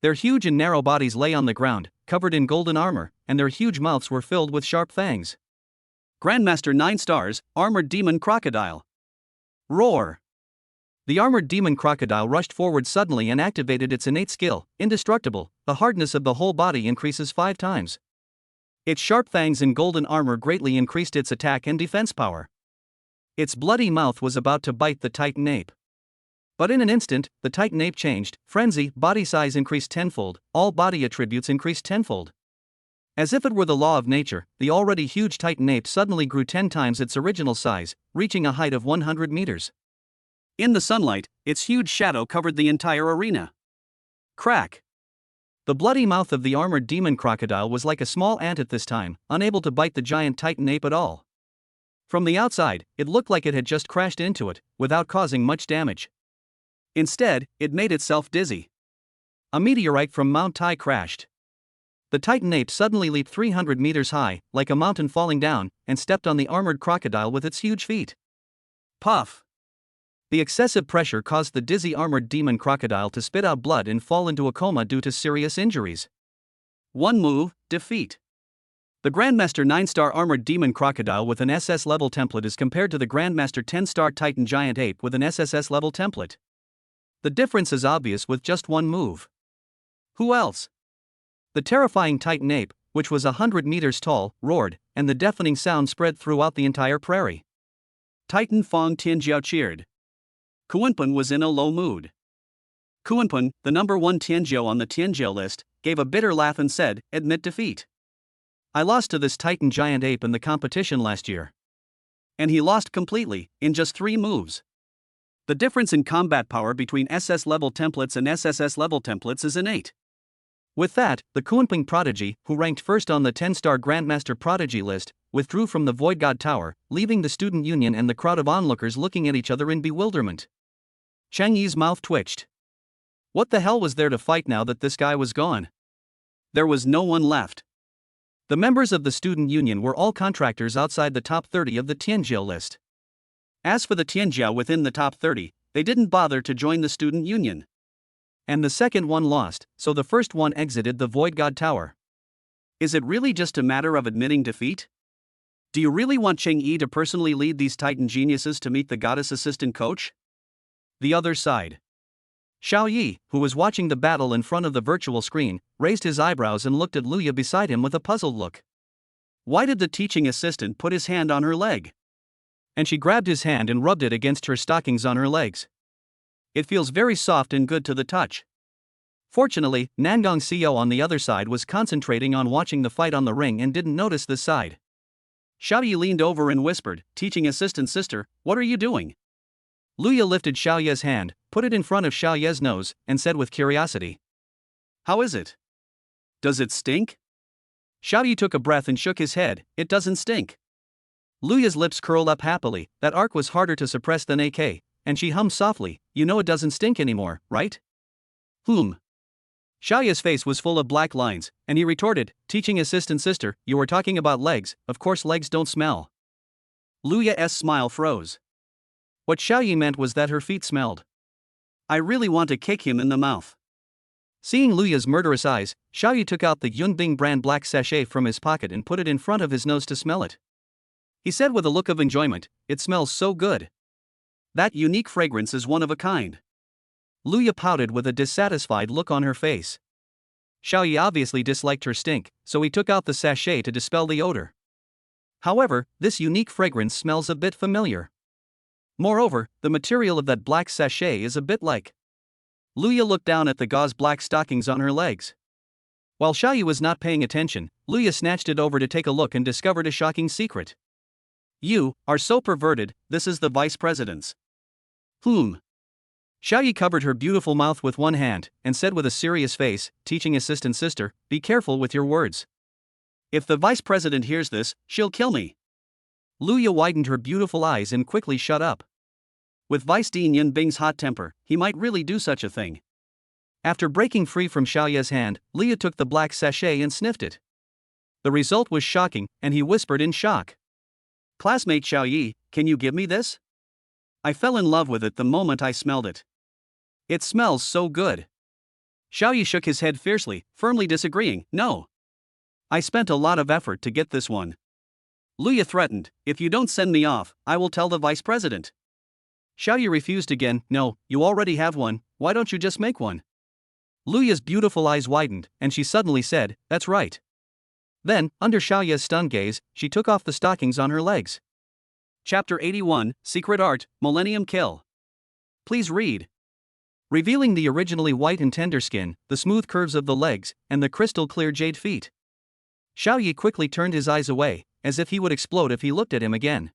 Their huge and narrow bodies lay on the ground, covered in golden armor, and their huge mouths were filled with sharp fangs. Grandmaster 9 stars, Armored Demon Crocodile. Roar! The armored demon crocodile rushed forward suddenly and activated its innate skill, Indestructible. The hardness of the whole body increases 5 times. Its sharp fangs and golden armor greatly increased its attack and defense power. Its bloody mouth was about to bite the Titan Ape. But in an instant, the Titan Ape changed. Frenzy, body size increased tenfold, all body attributes increased tenfold. As if it were the law of nature, the already huge Titan Ape suddenly grew 10 times its original size, reaching a height of 100 meters. In the sunlight, its huge shadow covered the entire arena. Crack! The bloody mouth of the armored demon crocodile was like a small ant at this time, unable to bite the giant Titan Ape at all. From the outside, it looked like it had just crashed into it, without causing much damage. Instead, it made itself dizzy. A meteorite from Mount Tai crashed. The Titan Ape suddenly leaped 300 meters high, like a mountain falling down, and stepped on the armored crocodile with its huge feet. Puff! The excessive pressure caused the dizzy armored demon crocodile to spit out blood and fall into a coma due to serious injuries. One move, defeat. The Grandmaster 9-star armored demon crocodile with an SS-level template is compared to the Grandmaster 10-star Titan giant ape with an SSS-level template. The difference is obvious with just one move. Who else? The terrifying Titan Ape, which was 100 meters tall, roared, and the deafening sound spread throughout the entire prairie. Titan Fong Tianjiao cheered. Kunping was in a low mood. Kunping, the number 1 Tianjiao on the Tianjiao list, gave a bitter laugh and said, "Admit defeat. I lost to this Titan giant ape in the competition last year." And he lost completely, in just 3 moves. The difference in combat power between SS-level templates and SSS-level templates is innate. With that, the Kunping prodigy, who ranked 1st on the 10-star Grandmaster prodigy list, withdrew from the Void God Tower, leaving the student union and the crowd of onlookers looking at each other in bewilderment. Chang Yi's mouth twitched. What the hell was there to fight now that this guy was gone? There was no one left. The members of the student union were all contractors outside the top 30 of the Tianjiao list. As for the Tianjiao within the top 30, they didn't bother to join the student union. And the second one lost, so the first one exited the Void God Tower. Is it really just a matter of admitting defeat? Do you really want Cheng Yi to personally lead these Titan geniuses to meet the goddess assistant coach? The other side. Xiao Yi, who was watching the battle in front of the virtual screen, raised his eyebrows and looked at Luya beside him with a puzzled look. Why did the teaching assistant put his hand on her leg? And she grabbed his hand and rubbed it against her stockings on her legs. It feels very soft and good to the touch. Fortunately, Nangong Xiao on the other side was concentrating on watching the fight on the ring and didn't notice this side. Xiaoyi leaned over and whispered, teaching assistant sister, what are you doing? Luya lifted Xiaoye's hand, put it in front of Xiaoye's nose, and said with curiosity, how is it? Does it stink? Xiaoyi took a breath and shook his head, it doesn't stink. Luya's lips curled up happily, that arc was harder to suppress than AK, and she hummed softly, you know it doesn't stink anymore, right? Xiaoye's face was full of black lines, and he retorted, teaching assistant sister, you were talking about legs, of course legs don't smell. Luya's smile froze. What Xiaoyi meant was that her feet smelled. I really want to kick him in the mouth. Seeing Luya's murderous eyes, Xiaoyi took out the Yunbing brand black sachet from his pocket and put it in front of his nose to smell it. He said with a look of enjoyment, it smells so good. That unique fragrance is one of a kind. Luya pouted with a dissatisfied look on her face. Xiaoyi obviously disliked her stink, so he took out the sachet to dispel the odor. However, this unique fragrance smells a bit familiar. Moreover, the material of that black sachet is a bit like. Luya looked down at the gauze black stockings on her legs. While Xiaoyi was not paying attention, Luya snatched it over to take a look and discovered a shocking secret. You are so perverted, this is the vice president's. Xiaoyi covered her beautiful mouth with one hand, and said with a serious face, teaching assistant sister, be careful with your words. If the vice president hears this, she'll kill me. Luya widened her beautiful eyes and quickly shut up. With Vice Dean Yunbing's hot temper, he might really do such a thing. After breaking free from Xiaoye's hand, Luya took the black sachet and sniffed it. The result was shocking, and he whispered in shock. Classmate Xiaoyi, can you give me this? I fell in love with it the moment I smelled it. It smells so good. Xiaoyi shook his head fiercely, firmly disagreeing, no. I spent a lot of effort to get this one. Luya threatened, if you don't send me off, I will tell the vice president. Xiaoyi refused again, no, you already have one, why don't you just make one? Luya's beautiful eyes widened, and she suddenly said, that's right. Then, under Xiaoye's stunned gaze, she took off the stockings on her legs. Chapter 81, Secret Art, Millennium Kill. Please read. Revealing the originally white and tender skin, the smooth curves of the legs, and the crystal-clear jade feet. Xiaoyi quickly turned his eyes away, as if he would explode if he looked at him again.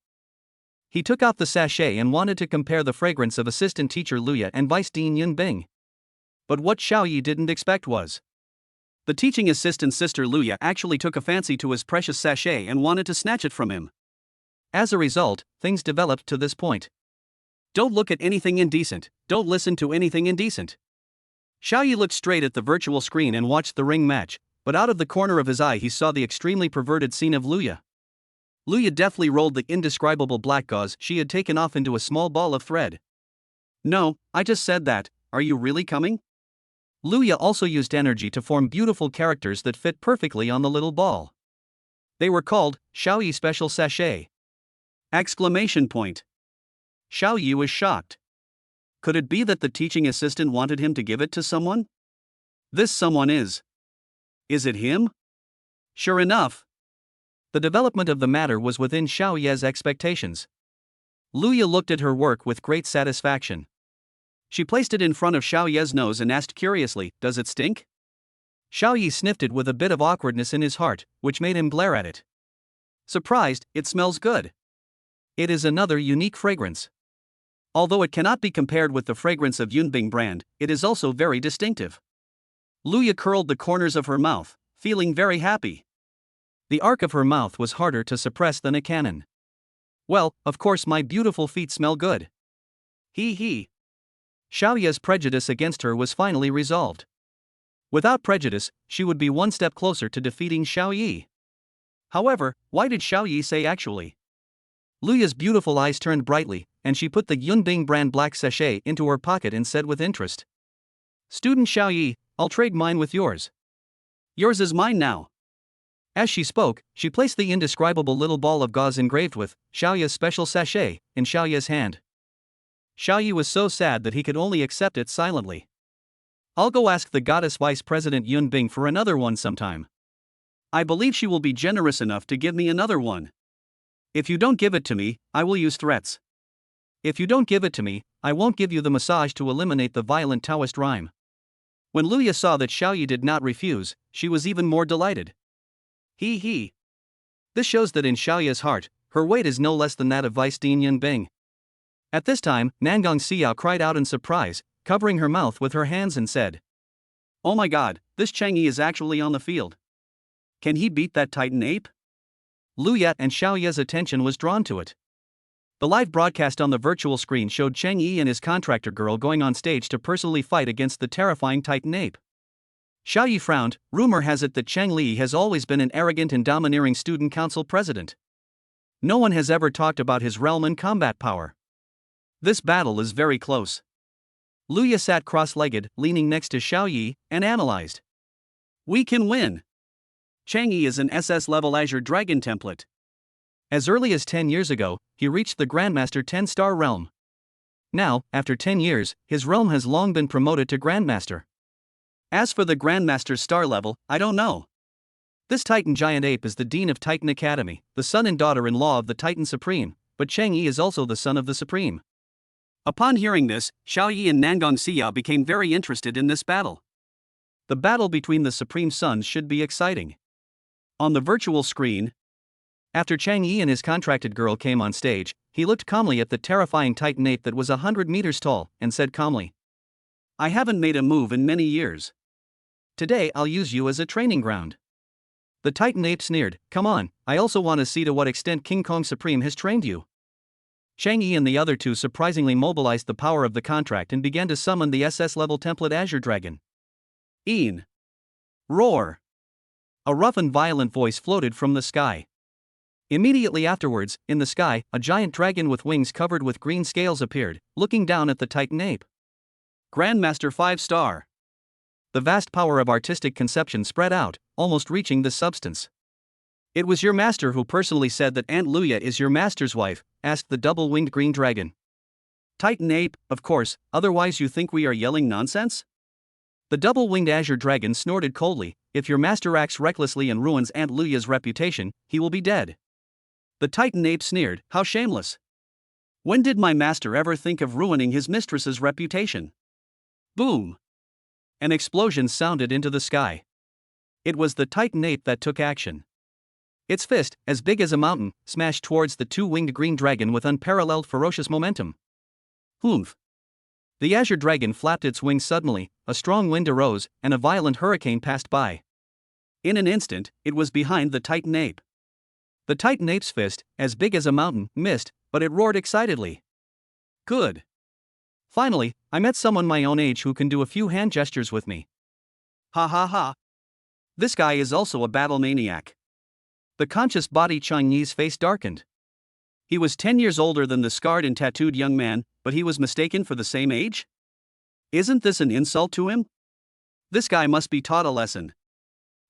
He took out the sachet and wanted to compare the fragrance of assistant teacher Luya and Vice Dean Yunbing. But what Xiaoyi didn't expect was. The teaching assistant sister Luya actually took a fancy to his precious sachet and wanted to snatch it from him. As a result, things developed to this point. Don't look at anything indecent, don't listen to anything indecent. Xiaoyi looked straight at the virtual screen and watched the ring match, but out of the corner of his eye he saw the extremely perverted scene of Luya. Luya deftly rolled the indescribable black gauze she had taken off into a small ball of thread. No, I just said that, are you really coming? Luya also used energy to form beautiful characters that fit perfectly on the little ball. They were called, Xiaoyi Special Sachet. Exclamation point. Xiaoyi was shocked. Could it be that the teaching assistant wanted him to give it to someone? This someone is. Is it him? Sure enough. The development of the matter was within Xiaoye's expectations. Luya looked at her work with great satisfaction. She placed it in front of Xiaoye's nose and asked curiously, does it stink? Xiaoyi sniffed it with a bit of awkwardness in his heart, which made him glare at it. Surprised, it smells good. It is another unique fragrance. Although it cannot be compared with the fragrance of Yunbing brand, it is also very distinctive. Luya curled the corners of her mouth, feeling very happy. The arc of her mouth was harder to suppress than a cannon. Well, of course my beautiful feet smell good. He. Xiaoye's prejudice against her was finally resolved. Without prejudice, she would be one step closer to defeating Xiaoyi. However, why did Xiaoyi say actually? Luya's beautiful eyes turned brightly, and she put the Yunbing brand black sachet into her pocket and said with interest. Student Xiaoyi, I'll trade mine with yours. Yours is mine now. As she spoke, she placed the indescribable little ball of gauze engraved with Xiaoye's special sachet in Xiaoye's hand. Xiaoyi was so sad that he could only accept it silently. I'll go ask the goddess Vice President Yunbing for another one sometime. I believe she will be generous enough to give me another one. If you don't give it to me, I will use threats. If you don't give it to me, I won't give you the massage to eliminate the violent Taoist rhyme. When Luya saw that Xiaoyi did not refuse, she was even more delighted. He. This shows that in Xiaoya's heart, her weight is no less than that of Vice Dean Yunbing. At this time, Nangong Xiao cried out in surprise, covering her mouth with her hands and said, "Oh my god, this Chang Yi is actually on the field. Can he beat that Titan ape?" Lu Yat and Xiaoya's attention was drawn to it. The live broadcast on the virtual screen showed Chang Yi and his contractor girl going on stage to personally fight against the terrifying Titan ape. Xiao Yi frowned. Rumor has it that Cheng Li has always been an arrogant and domineering student council president. No one has ever talked about his realm and combat power. This battle is very close. Lu Ya sat cross-legged, leaning next to Xiao Yi, and analyzed. We can win. Chang Yi is an SS-level Azure Dragon template. As early as 10 years ago, he reached the Grandmaster 10-star realm. Now, after 10 years, his realm has long been promoted to Grandmaster. As for the Grandmaster's star level, I don't know. This Titan giant ape is the Dean of Titan Academy, the son and daughter-in-law of the Titan Supreme, but Chang Yi is also the son of the Supreme. Upon hearing this, Xiao Yi and Nangong Xiao became very interested in this battle. The battle between the Supreme Sons should be exciting. On the virtual screen, after Chang Yi and his contracted girl came on stage, he looked calmly at the terrifying Titan ape that was 100 meters tall, and said calmly, "I haven't made a move in many years. Today I'll use you as a training ground." The Titan ape sneered, "Come on, I also want to see to what extent King Kong Supreme has trained you." Chang Yi and the other two surprisingly mobilized the power of the contract and began to summon the SS-level template Azure Dragon. Een. Roar. A rough and violent voice floated from the sky. Immediately afterwards, in the sky, a giant dragon with wings covered with green scales appeared, looking down at the Titan ape. Grandmaster 5-star. The vast power of artistic conception spread out, almost reaching the substance. "It was your master who personally said that Aunt Luya is your master's wife?" asked the double-winged green dragon. Titan ape, of course, otherwise you think we are yelling nonsense? The double-winged Azure Dragon snorted coldly, "If your master acts recklessly and ruins Aunt Luya's reputation, he will be dead." The Titan ape sneered, "How shameless! When did my master ever think of ruining his mistress's reputation?" Boom! An explosion sounded into the sky. It was the Titan ape that took action. Its fist, as big as a mountain, smashed towards the two-winged green dragon with unparalleled ferocious momentum. Humph! The Azure Dragon flapped its wings suddenly, a strong wind arose, and a violent hurricane passed by. In an instant, it was behind the Titan ape. The Titan ape's fist, as big as a mountain, missed, but it roared excitedly. Good. Finally, I met someone my own age who can do a few hand gestures with me. Ha ha ha. This guy is also a battle maniac. The conscious body Chang Yi's face darkened. He was 10 years older than the scarred and tattooed young man, but he was mistaken for the same age? Isn't this an insult to him? This guy must be taught a lesson.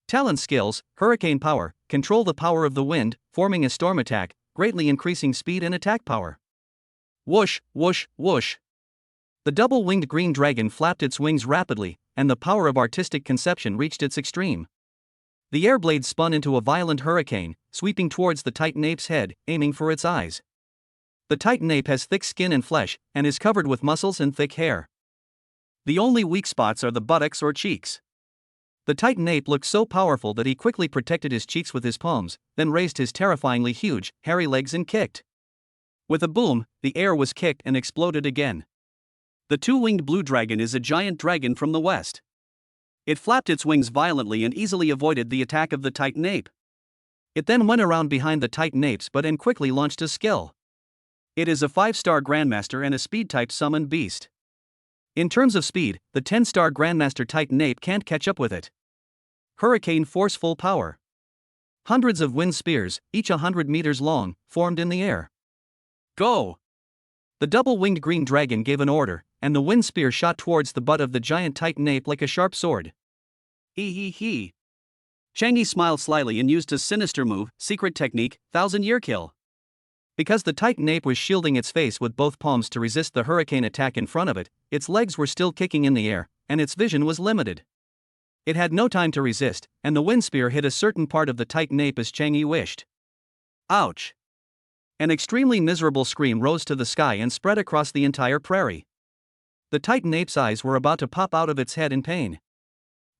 Talent skills, hurricane power, control the power of the wind, forming a storm attack, greatly increasing speed and attack power. Whoosh, whoosh, whoosh. The double-winged green dragon flapped its wings rapidly, and the power of artistic conception reached its extreme. The air blade spun into a violent hurricane, sweeping towards the Titan ape's head, aiming for its eyes. The Titan ape has thick skin and flesh, and is covered with muscles and thick hair. The only weak spots are the buttocks or cheeks. The Titan ape looked so powerful that he quickly protected his cheeks with his palms, then raised his terrifyingly huge, hairy legs and kicked. With a boom, the air was kicked and exploded again. The two-winged blue dragon is a giant dragon from the west. It flapped its wings violently and easily avoided the attack of the Titan ape. It then went around behind the Titan apes and quickly launched a skill. It is a 5-star Grandmaster and a speed-type summoned beast. In terms of speed, the 10-star Grandmaster Titan ape can't catch up with it. Hurricane forceful power. Hundreds of wind spears, each 100 meters long, formed in the air. Go! The double-winged green dragon gave an order, and the wind spear shot towards the butt of the giant Titan ape like a sharp sword. He. Chang Yi smiled slyly and used a sinister move, secret technique, 1,000-year kill. Because the Titan ape was shielding its face with both palms to resist the hurricane attack in front of it, its legs were still kicking in the air, and its vision was limited. It had no time to resist, and the wind spear hit a certain part of the Titan ape as Chang Yi wished. Ouch! An extremely miserable scream rose to the sky and spread across the entire prairie. The Titan ape's eyes were about to pop out of its head in pain.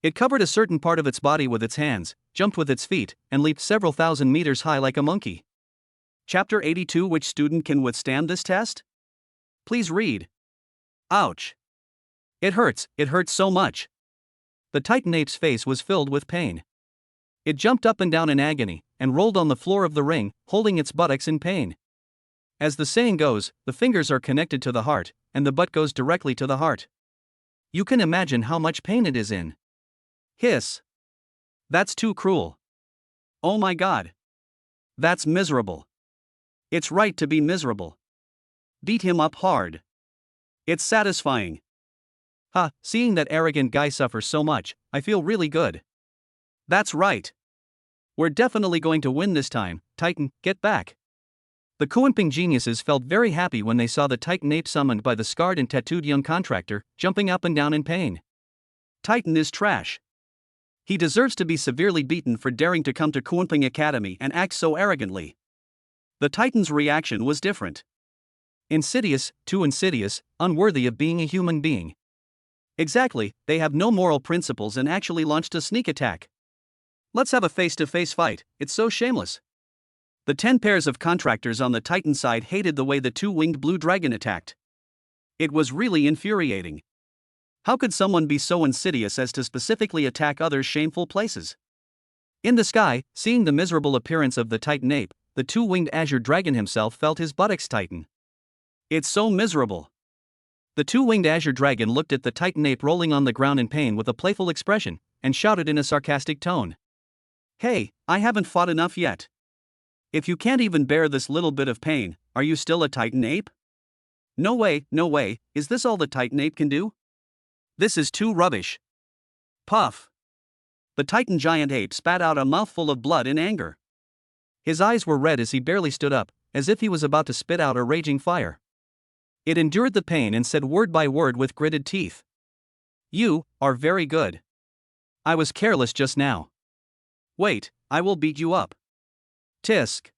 It covered a certain part of its body with its hands, jumped with its feet, and leaped several thousand meters high like a monkey. Chapter 82. Which student can withstand this test? Please read. Ouch. It hurts so much. The Titan ape's face was filled with pain. It jumped up and down in agony, and rolled on the floor of the ring, holding its buttocks in pain. As the saying goes, the fingers are connected to the heart, and the butt goes directly to the heart. You can imagine how much pain it is in. Hiss. That's too cruel. Oh my God. That's miserable. It's right to be miserable. Beat him up hard. It's satisfying. Seeing that arrogant guy suffer so much, I feel really good. That's right. We're definitely going to win this time, Titan, get back. The Kuanping geniuses felt very happy when they saw the Titan ape summoned by the scarred and tattooed young contractor, jumping up and down in pain. Titan is trash. He deserves to be severely beaten for daring to come to Kuanping Academy and act so arrogantly. The Titan's reaction was different. Insidious, too insidious, unworthy of being a human being. Exactly, they have no moral principles and actually launched a sneak attack. Let's have a face-to-face fight, it's so shameless. The 10 pairs of contractors on the Titan side hated the way the two-winged blue dragon attacked. It was really infuriating. How could someone be so insidious as to specifically attack others' shameful places? In the sky, seeing the miserable appearance of the Titan ape, the two-winged azure dragon himself felt his buttocks tighten. It's so miserable. The two-winged azure dragon looked at the Titan ape rolling on the ground in pain with a playful expression, and shouted in a sarcastic tone. Hey, I haven't fought enough yet. If you can't even bear this little bit of pain, are you still a Titan ape? No way, is this all the Titan ape can do? This is too rubbish. Puff. The Titan giant ape spat out a mouthful of blood in anger. His eyes were red as he barely stood up, as if he was about to spit out a raging fire. It endured the pain and said word by word with gritted teeth. You are very good. I was careless just now. Wait, I will beat you up. Tisk.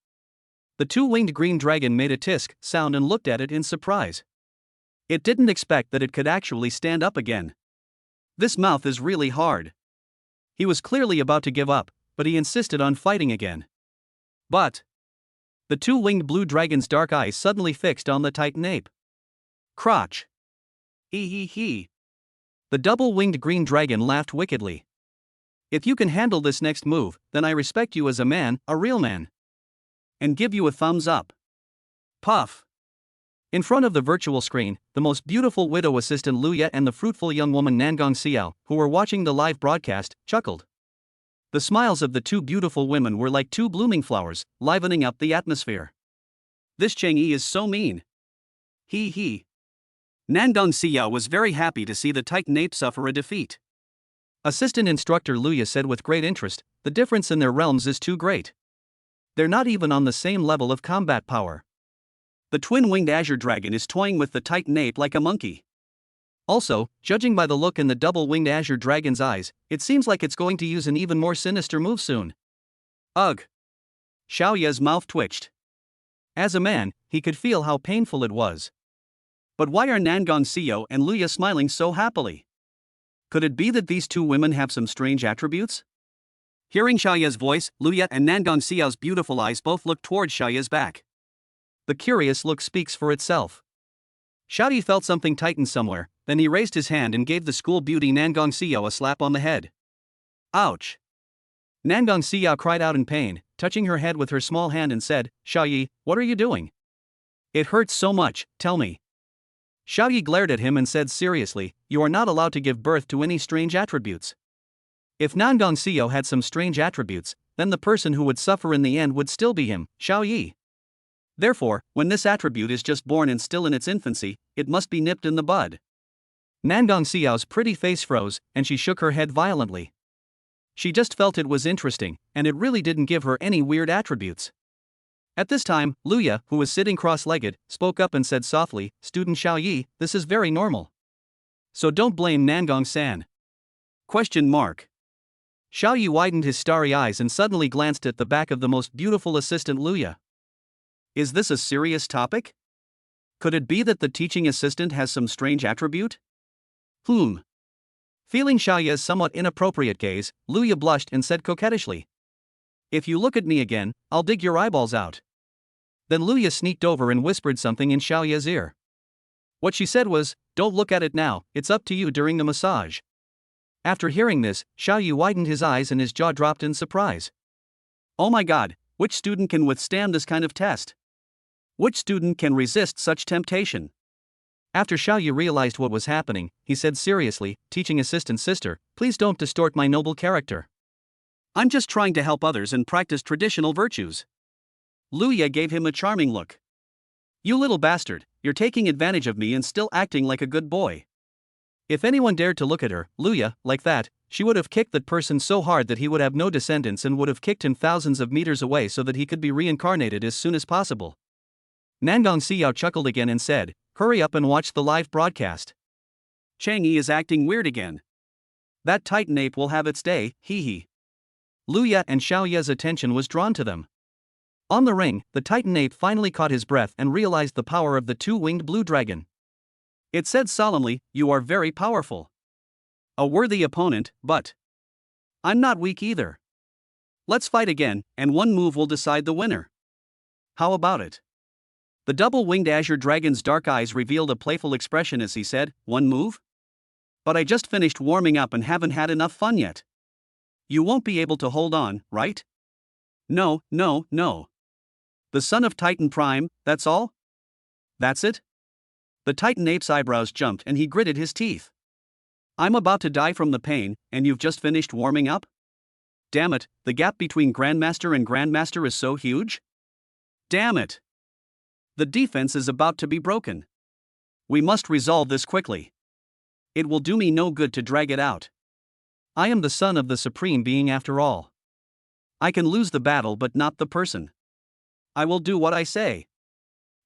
The two-winged green dragon made a tisk sound and looked at it in surprise. It didn't expect that it could actually stand up again. This mouth is really hard. He was clearly about to give up, but he insisted on fighting again. But the two-winged blue dragon's dark eyes suddenly fixed on the Titan ape. Crotch. He. The double-winged green dragon laughed wickedly. If you can handle this next move, then I respect you as a man, a real man. And give you a thumbs up. Puff. In front of the virtual screen, the most beautiful widow assistant Luya and the fruitful young woman Nangong Xiao, who were watching the live broadcast, chuckled. The smiles of the two beautiful women were like two blooming flowers, livening up the atmosphere. This Chang'e is so mean. He. Nangong Xiao was very happy to see the Titan ape suffer a defeat. Assistant instructor Luya said with great interest, the difference in their realms is too great. They're not even on the same level of combat power. The twin-winged azure dragon is toying with the Titan ape like a monkey. Also, judging by the look in the double-winged azure dragon's eyes, it seems like it's going to use an even more sinister move soon. Ugh. Xiaoya's mouth twitched. As a man, he could feel how painful it was. But why are Nangong Xiao and Luya smiling so happily? Could it be that these two women have some strange attributes? Hearing Xiaoya's voice, Luya and Nangong Xiao's beautiful eyes both looked towards Xiaoya's back. The curious look speaks for itself. Xiaoya felt something tighten somewhere, then he raised his hand and gave the school beauty Nangong Xiao a slap on the head. Ouch! Nangong Xiao cried out in pain, touching her head with her small hand and said, Xiaoyi, what are you doing? It hurts so much, tell me. Xiaoyi glared at him and said seriously, you are not allowed to give birth to any strange attributes. If Nangong Xiao had some strange attributes, then the person who would suffer in the end would still be him, Xiaoyi. Therefore, when this attribute is just born and still in its infancy, it must be nipped in the bud. Nangong Xiao's pretty face froze, and she shook her head violently. She just felt it was interesting, and it really didn't give her any weird attributes. At this time, Luya, who was sitting cross-legged, spoke up and said softly, Student Xiaoyi, this is very normal. So don't blame Nangong-san. ? Xiaoyi widened his starry eyes and suddenly glanced at the back of the most beautiful assistant Luya. Is this a serious topic? Could it be that the teaching assistant has some strange attribute? Feeling Xiaoya's somewhat inappropriate gaze, Luya blushed and said coquettishly, "If you look at me again, I'll dig your eyeballs out." Then Luya sneaked over and whispered something in Xiaoya's ear. What she said was, "Don't look at it now, it's up to you during the massage." After hearing this, Xiaoyu widened his eyes and his jaw dropped in surprise. Oh my god, which student can withstand this kind of test? Which student can resist such temptation? After Xiaoyu realized what was happening, he said seriously, "Teaching assistant sister, please don't distort my noble character. I'm just trying to help others and practice traditional virtues." Luya gave him a charming look. "You little bastard, you're taking advantage of me and still acting like a good boy." If anyone dared to look at her, Luya, like that, she would have kicked that person so hard that he would have no descendants and would have kicked him thousands of meters away so that he could be reincarnated as soon as possible. Nangong Siyao chuckled again and said, "Hurry up and watch the live broadcast. Chang'e is acting weird again. That Titan ape will have its day, hee hee." Luya and Xiaoya's attention was drawn to them. On the ring, the Titan ape finally caught his breath and realized the power of the two-winged blue dragon. It said solemnly, "You are very powerful. A worthy opponent, but I'm not weak either. Let's fight again, and one move will decide the winner. How about it?" The double-winged azure dragon's dark eyes revealed a playful expression as he said, "One move? But I just finished warming up and haven't had enough fun yet. You won't be able to hold on, right? No, no, no. The son of Titan Prime, that's all? That's it?" The Titan ape's eyebrows jumped and he gritted his teeth. "I'm about to die from the pain, and you've just finished warming up? Damn it, the gap between Grandmaster and Grandmaster is so huge? Damn it! The defense is about to be broken. We must resolve this quickly. It will do me no good to drag it out. I am the son of the Supreme Being after all. I can lose the battle but not the person. I will do what I say."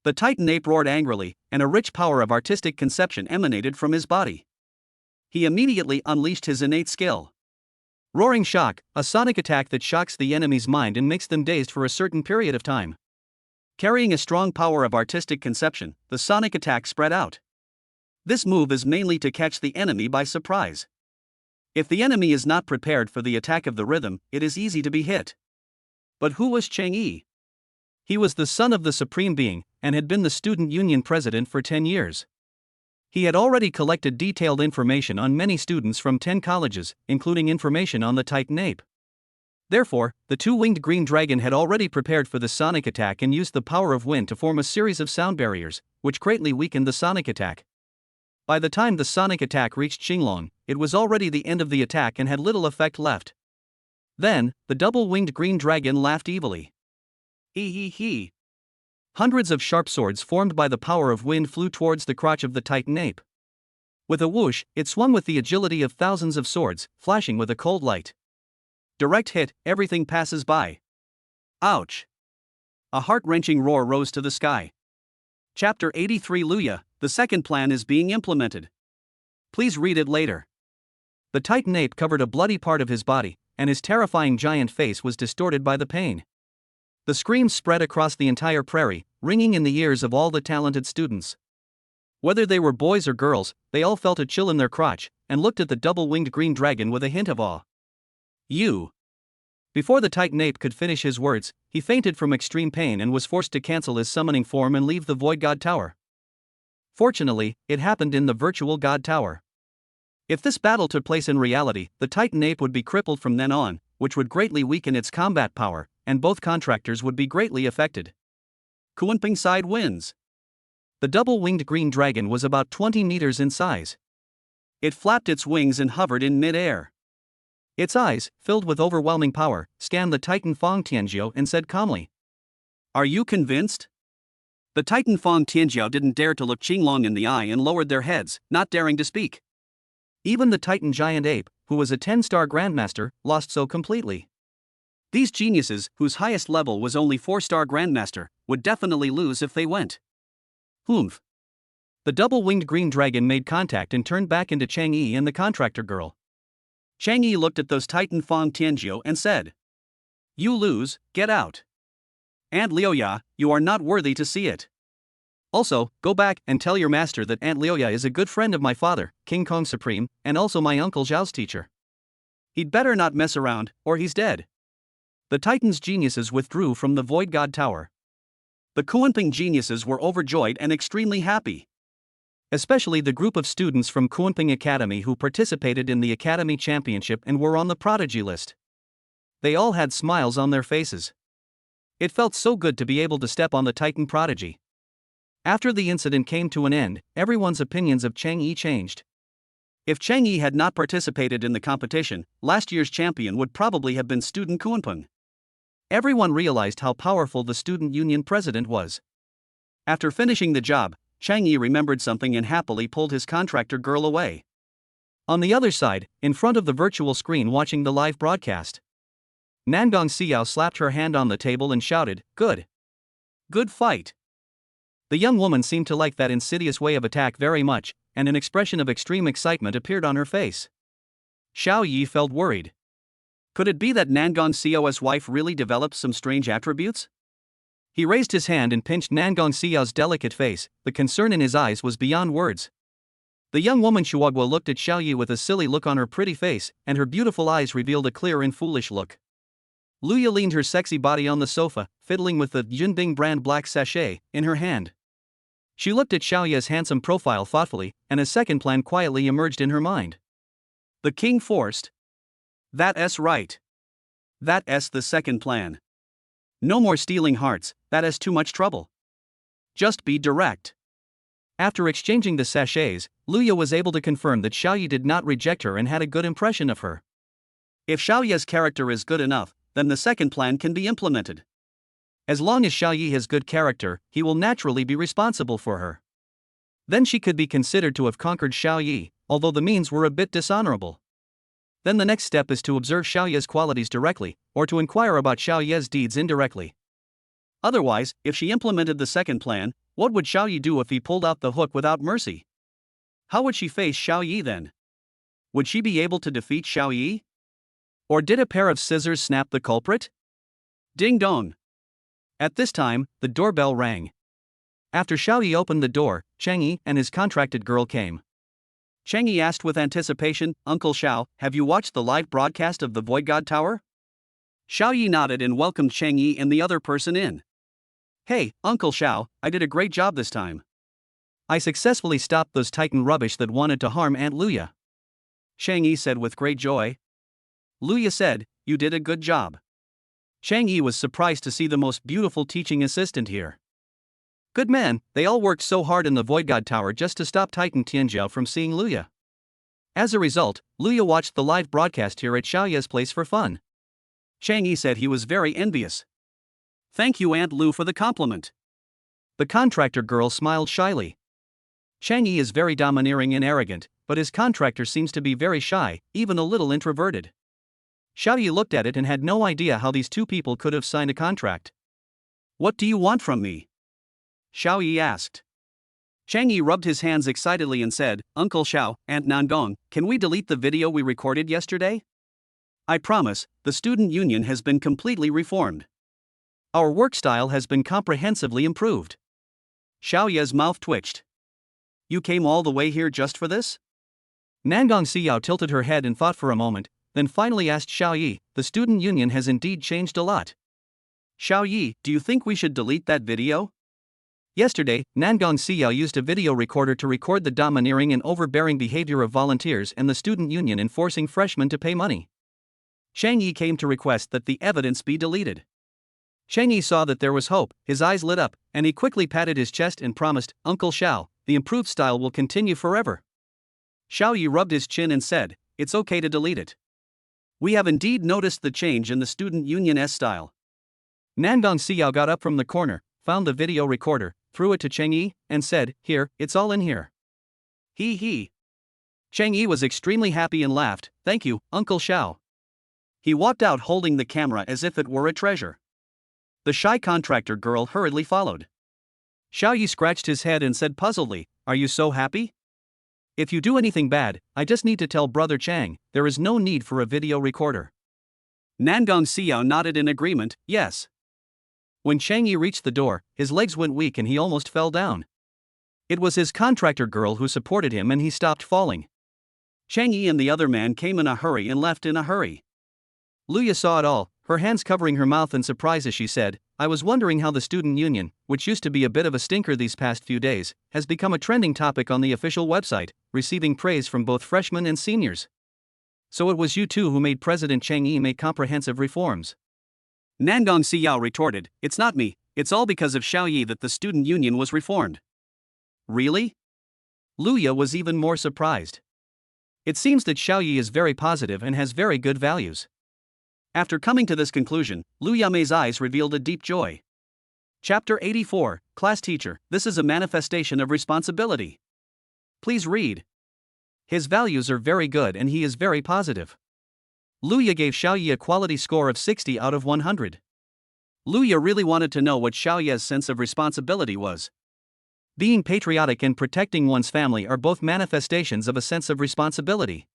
The Titan ape roared angrily, and a rich power of artistic conception emanated from his body. He immediately unleashed his innate skill. Roaring Shock, a sonic attack that shocks the enemy's mind and makes them dazed for a certain period of time. Carrying a strong power of artistic conception, the sonic attack spread out. This move is mainly to catch the enemy by surprise. If the enemy is not prepared for the attack of the rhythm, it is easy to be hit. But who was Chang'e? He was the son of the Supreme Being, and had been the student union president for 10 years. He had already collected detailed information on many students from 10 colleges, including information on the Titan ape. Therefore, the two-winged green dragon had already prepared for the sonic attack and used the power of wind to form a series of sound barriers, which greatly weakened the sonic attack. By the time the sonic attack reached Xinglong, it was already the end of the attack and had little effect left. Then, the double-winged green dragon laughed evilly. Hee hee hee. Hundreds of sharp swords formed by the power of wind flew towards the crotch of the Titan ape. With a whoosh, it swung with the agility of thousands of swords, flashing with a cold light. Direct hit, everything passes by. Ouch! A heart-wrenching roar rose to the sky. Chapter 83 Luya, the second plan is being implemented. Please read it later. The Titan ape covered a bloody part of his body, and his terrifying giant face was distorted by the pain. The screams spread across the entire prairie, ringing in the ears of all the talented students. Whether they were boys or girls, they all felt a chill in their crotch, and looked at the double-winged green dragon with a hint of awe. "You." Before the Titan ape could finish his words, he fainted from extreme pain and was forced to cancel his summoning form and leave the Void God Tower. Fortunately, it happened in the virtual God Tower. If this battle took place in reality, the Titan ape would be crippled from then on, which would greatly weaken its combat power, and both contractors would be greatly affected. Kunping side wins. The double-winged green dragon was about 20 meters in size. It flapped its wings and hovered in mid-air. Its eyes, filled with overwhelming power, scanned the Titan Fong Tianjiao and said calmly, "Are you convinced?" The Titan Fong Tianjiao didn't dare to look Xinglong in the eye and lowered their heads, not daring to speak. Even the Titan giant ape, who was a 10-star grandmaster, lost so completely. These geniuses, whose highest level was only 4-star grandmaster, would definitely lose if they went. Humph. The double-winged green dragon made contact and turned back into Chang'e and the contractor girl. Chang'e looked at those Titan Fong Tianjiao and said, "You lose, get out. And Liuya, you are not worthy to see it." Also, go back and tell your master that Aunt Leoya is a good friend of my father, King Kong Supreme, and also my uncle Zhao's teacher. He'd better not mess around, or he's dead. The Titan's geniuses withdrew from the Void God Tower. The Kunping geniuses were overjoyed and extremely happy. Especially the group of students from Kunping Academy who participated in the Academy Championship and were on the prodigy list. They all had smiles on their faces. It felt so good to be able to step on the Titan prodigy. After the incident came to an end, everyone's opinions of Chang Yi changed. If Chang Yi had not participated in the competition, last year's champion would probably have been student Kunpeng. Everyone realized how powerful the student union president was. After finishing the job, Chang Yi remembered something and happily pulled his contractor girl away. On the other side, in front of the virtual screen watching the live broadcast, Nangong Xiao slapped her hand on the table and shouted, "Good! Good fight!" The young woman seemed to like that insidious way of attack very much, and an expression of extreme excitement appeared on her face. Xiao Yi felt worried. Could it be that Nangong Xiao's wife really developed some strange attributes? He raised his hand and pinched Nangong Xiao's delicate face. The concern in his eyes was beyond words. The young woman Shuagua looked at Xiao Yi with a silly look on her pretty face, and her beautiful eyes revealed a clear and foolish look. Luya leaned her sexy body on the sofa, fiddling with the Jinbing brand black sachet in her hand. She looked at Xiao Yi's handsome profile thoughtfully, and a second plan quietly emerged in her mind. The king forced. That's right. That's the second plan. No more stealing hearts, that is too much trouble. Just be direct. After exchanging the sachets, Luya was able to confirm that Xiao Yi did not reject her and had a good impression of her. If Xiao Yi's character is good enough, then the second plan can be implemented. As long as Xiao Yi has good character, he will naturally be responsible for her. Then she could be considered to have conquered Xiao Yi, although the means were a bit dishonorable. Then the next step is to observe Xiao Yi's qualities directly, or to inquire about Xiao Yi's deeds indirectly. Otherwise, if she implemented the second plan, what would Xiao Yi do if he pulled out the hook without mercy? How would she face Xiao Yi then? Would she be able to defeat Xiao Yi? Or did a pair of scissors snap the culprit? Ding dong! At this time, the doorbell rang. After Xiao Yi opened the door, Chang Yi and his contracted girl came. Chang Yi asked with anticipation, "Uncle Xiao, have you watched the live broadcast of the Void God Tower?" Xiao Yi nodded and welcomed Chang Yi and the other person in. "Hey, Uncle Xiao, I did a great job this time. I successfully stopped those Titan rubbish that wanted to harm Aunt Luya." Chang Yi said with great joy. Luya said, "You did a good job." Chang Yi was surprised to see the most beautiful teaching assistant here. Good man, they all worked so hard in the Void God Tower just to stop Titan Tianjiao from seeing Luya. As a result, Luya watched the live broadcast here at Xiao Yi's place for fun. Chang Yi said he was very envious. "Thank you, Aunt Lu, for the compliment." The contractor girl smiled shyly. Chang Yi is very domineering and arrogant, but his contractor seems to be very shy, even a little introverted. Xiao Yi looked at it and had no idea how these two people could have signed a contract. "What do you want from me?" Xiao Yi asked. Chang Yi rubbed his hands excitedly and said, "Uncle Xiao, Aunt Nangong, can we delete the video we recorded yesterday? I promise, the student union has been completely reformed. Our work style has been comprehensively improved." Xiao Yi's mouth twitched. "You came all the way here just for this?" Nangong Xiao tilted her head and thought for a moment, then finally asked Xiao Yi, "The student union has indeed changed a lot. Xiao Yi, do you think we should delete that video?" Yesterday, Nangong Xiao used a video recorder to record the domineering and overbearing behavior of volunteers and the student union in forcing freshmen to pay money. Chang Yi came to request that the evidence be deleted. Chang Yi saw that there was hope, his eyes lit up, and he quickly patted his chest and promised, "Uncle Xiao, the improved style will continue forever." Xiao Yi rubbed his chin and said, "It's okay to delete it. We have indeed noticed the change in the student union's style." Nangong Xiao got up from the corner, found the video recorder, threw it to Chang Yi, and said, "Here, it's all in here." He. Chang Yi was extremely happy and laughed, "Thank you, Uncle Xiao." He walked out holding the camera as if it were a treasure. The shy contractor girl hurriedly followed. Xiao Yi scratched his head and said puzzledly, "Are you so happy? If you do anything bad, I just need to tell Brother Chang, there is no need for a video recorder." Nangong Xiao nodded in agreement, yes. When Chang Yi reached the door, his legs went weak and he almost fell down. It was his contractor girl who supported him and he stopped falling. Chang Yi and the other man came in a hurry and left in a hurry. Luya saw it all, her hands covering her mouth in surprise as she said, I was wondering how the student union, which used to be a bit of a stinker these past few days, has become a trending topic on the official website, receiving praise from both freshmen and seniors. So it was you two who made President Chang Yi make comprehensive reforms. Nangong Siyao retorted, it's not me, it's all because of Xiao Yi that the student union was reformed. Really? Luya was even more surprised. It seems that Xiao Yi is very positive and has very good values. After coming to this conclusion, Lu Yamei's eyes revealed a deep joy. Chapter 84, Class Teacher, this is a manifestation of responsibility. Please read. His values are very good and he is very positive. Luya gave Xiaoyi a quality score of 60 out of 100. Luya really wanted to know what Xiaoyi's sense of responsibility was. Being patriotic and protecting one's family are both manifestations of a sense of responsibility.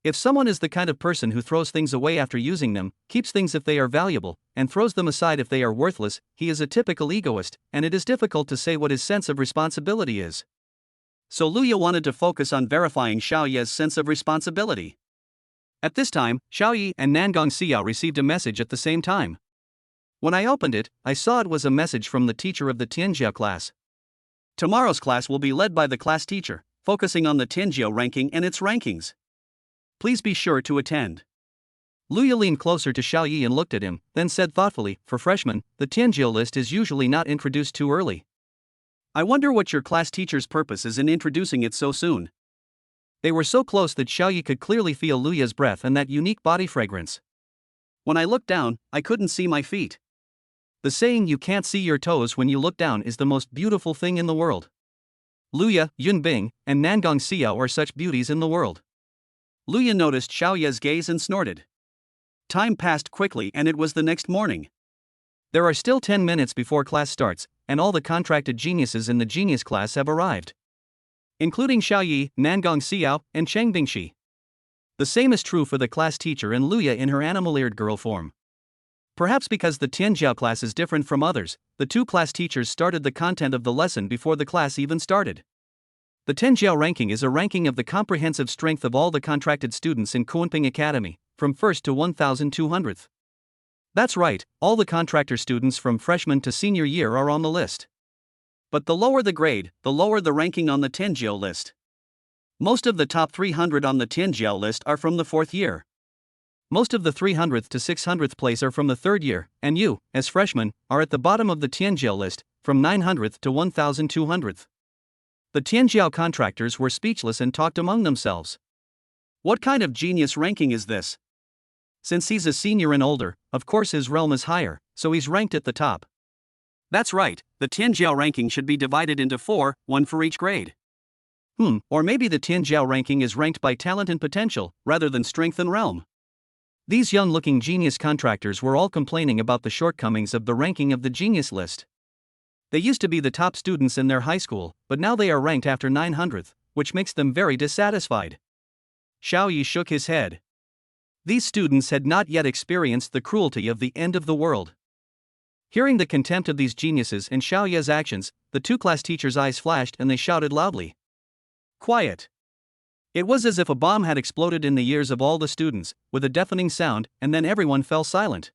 If someone is the kind of person who throws things away after using them, keeps things if they are valuable, and throws them aside if they are worthless, he is a typical egoist, and it is difficult to say what his sense of responsibility is. So Luya wanted to focus on verifying Xiaoyi's sense of responsibility. At this time, Xiaoyi and Nangong Xiao received a message at the same time. When I opened it, I saw it was a message from the teacher of the Tianjiao class. Tomorrow's class will be led by the class teacher, focusing on the Tianjiao ranking and its rankings. Please be sure to attend. Luya leaned closer to Xiaoyi and looked at him, then said thoughtfully, for freshmen, the Tianjiao list is usually not introduced too early. I wonder what your class teacher's purpose is in introducing it so soon. They were so close that Xiaoyi could clearly feel Luya's breath and that unique body fragrance. When I looked down, I couldn't see my feet. The saying you can't see your toes when you look down is the most beautiful thing in the world. Luya, Yunbing, and Nangong Xiao are such beauties in the world. Luya noticed Xiaoyi's gaze and snorted. Time passed quickly and it was the next morning. There are still 10 minutes before class starts, and all the contracted geniuses in the genius class have arrived. Including Xiaoyi, Nangong Xiao, and Cheng Bingxi. The same is true for the class teacher and Luya in her animal-eared girl form. Perhaps because the Tianjiao class is different from others, the two class teachers started the content of the lesson before the class even started. The Tianjiao ranking is a ranking of the comprehensive strength of all the contracted students in Kunping Academy, from 1st to 1,200th. That's right, all the contractor students from freshman to senior year are on the list. But the lower the grade, the lower the ranking on the Tianjiao list. Most of the top 300 on the Tianjiao list are from the 4th year. Most of the 300th to 600th place are from the 3rd year, and you, as freshmen, are at the bottom of the Tianjiao list, from 900th to 1,200th. The Tianjiao contractors were speechless and talked among themselves. What kind of genius ranking is this? Since he's a senior and older, of course his realm is higher, so he's ranked at the top. That's right, the Tianjiao ranking should be divided into 4, one for each grade. Or maybe the Tianjiao ranking is ranked by talent and potential, rather than strength and realm. These young-looking genius contractors were all complaining about the shortcomings of the ranking of the genius list. They used to be the top students in their high school, but now they are ranked after 900th, which makes them very dissatisfied. Xiaoyi shook his head. These students had not yet experienced the cruelty of the end of the world. Hearing the contempt of these geniuses and Xiaoyi's actions, the two class teachers' eyes flashed and they shouted loudly. Quiet. It was as if a bomb had exploded in the ears of all the students, with a deafening sound, and then everyone fell silent.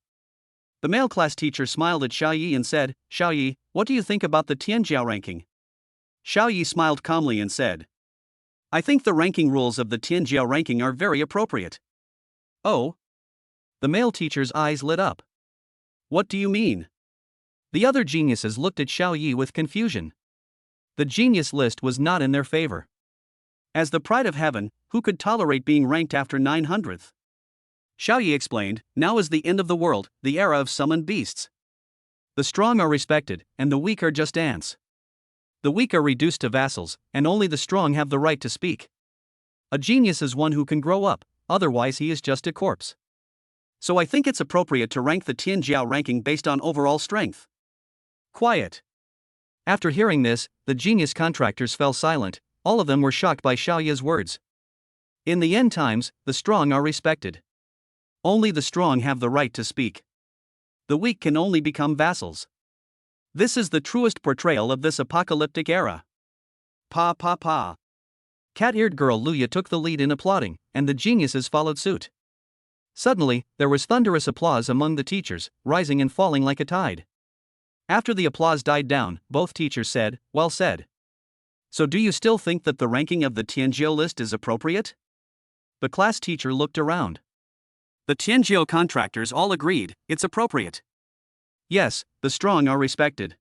The male class teacher smiled at Xiaoyi and said, Xiaoyi, what do you think about the Tianjiao ranking? Xiaoyi smiled calmly and said, I think the ranking rules of the Tianjiao ranking are very appropriate. Oh? The male teacher's eyes lit up. What do you mean? The other geniuses looked at Xiaoyi with confusion. The genius list was not in their favor. As the pride of heaven, who could tolerate being ranked after 900th? Xiaoyi explained, now is the end of the world, the era of summoned beasts. The strong are respected, and the weak are just ants. The weak are reduced to vassals, and only the strong have the right to speak. A genius is one who can grow up, otherwise he is just a corpse. So I think it's appropriate to rank the Tianjiao ranking based on overall strength. Quiet. After hearing this, the genius contractors fell silent. All of them were shocked by Xiaoyi's words. In the end times, the strong are respected. Only the strong have the right to speak. The weak can only become vassals. This is the truest portrayal of this apocalyptic era. Pa pa pa. Cat-eared girl Luya took the lead in applauding, and the geniuses followed suit. Suddenly, there was thunderous applause among the teachers, rising and falling like a tide. After the applause died down, both teachers said, "Well said." So do you still think that the ranking of the Tianjiao list is appropriate? The class teacher looked around. The Tianjiao contractors all agreed, it's appropriate. Yes, the strong are respected.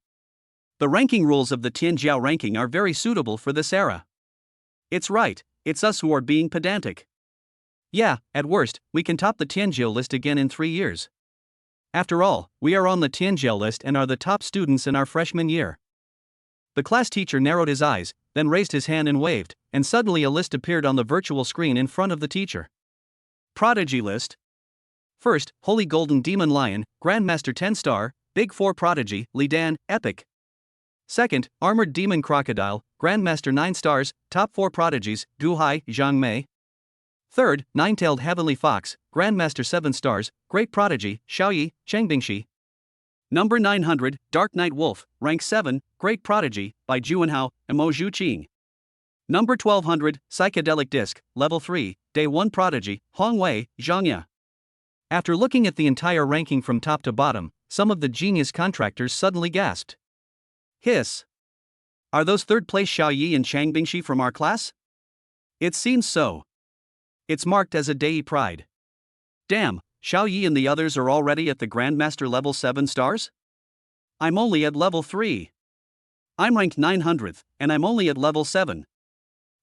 The ranking rules of the Tianjiao ranking are very suitable for this era. It's right, it's us who are being pedantic. Yeah, at worst, we can top the Tianjiao list again in 3 years. After all, we are on the Tianjiao list and are the top students in our freshman year. The class teacher narrowed his eyes, then raised his hand and waved, and suddenly a list appeared on the virtual screen in front of the teacher. Prodigy list. First, Holy Golden Demon Lion, Grandmaster 10-star, Big 4 Prodigy, Li Dan, Epic. Second, Armored Demon Crocodile, Grandmaster 9 stars, Top 4 Prodigies, Gu Hai, Zhang Mei. Third, Nine-tailed Heavenly Fox, Grandmaster 7 stars, Great Prodigy, Xiaoyi, Changbingxi. Number 900, Dark Knight Wolf, Rank 7, Great Prodigy, by Juanhao, Mo Zhuqing. Number 1200, Psychedelic Disc, Level 3, Day 1 Prodigy, Hongwei, Zhangya. After looking at the entire ranking from top to bottom, some of the genius contractors suddenly gasped. Hiss. Are those third-place Xiaoyi and Changbingxi from our class? It seems so. It's marked as a Dei Pride. Damn, Xiaoyi and the others are already at the Grandmaster level 7 stars? I'm only at level 3. I'm ranked 900th, and I'm only at level 7.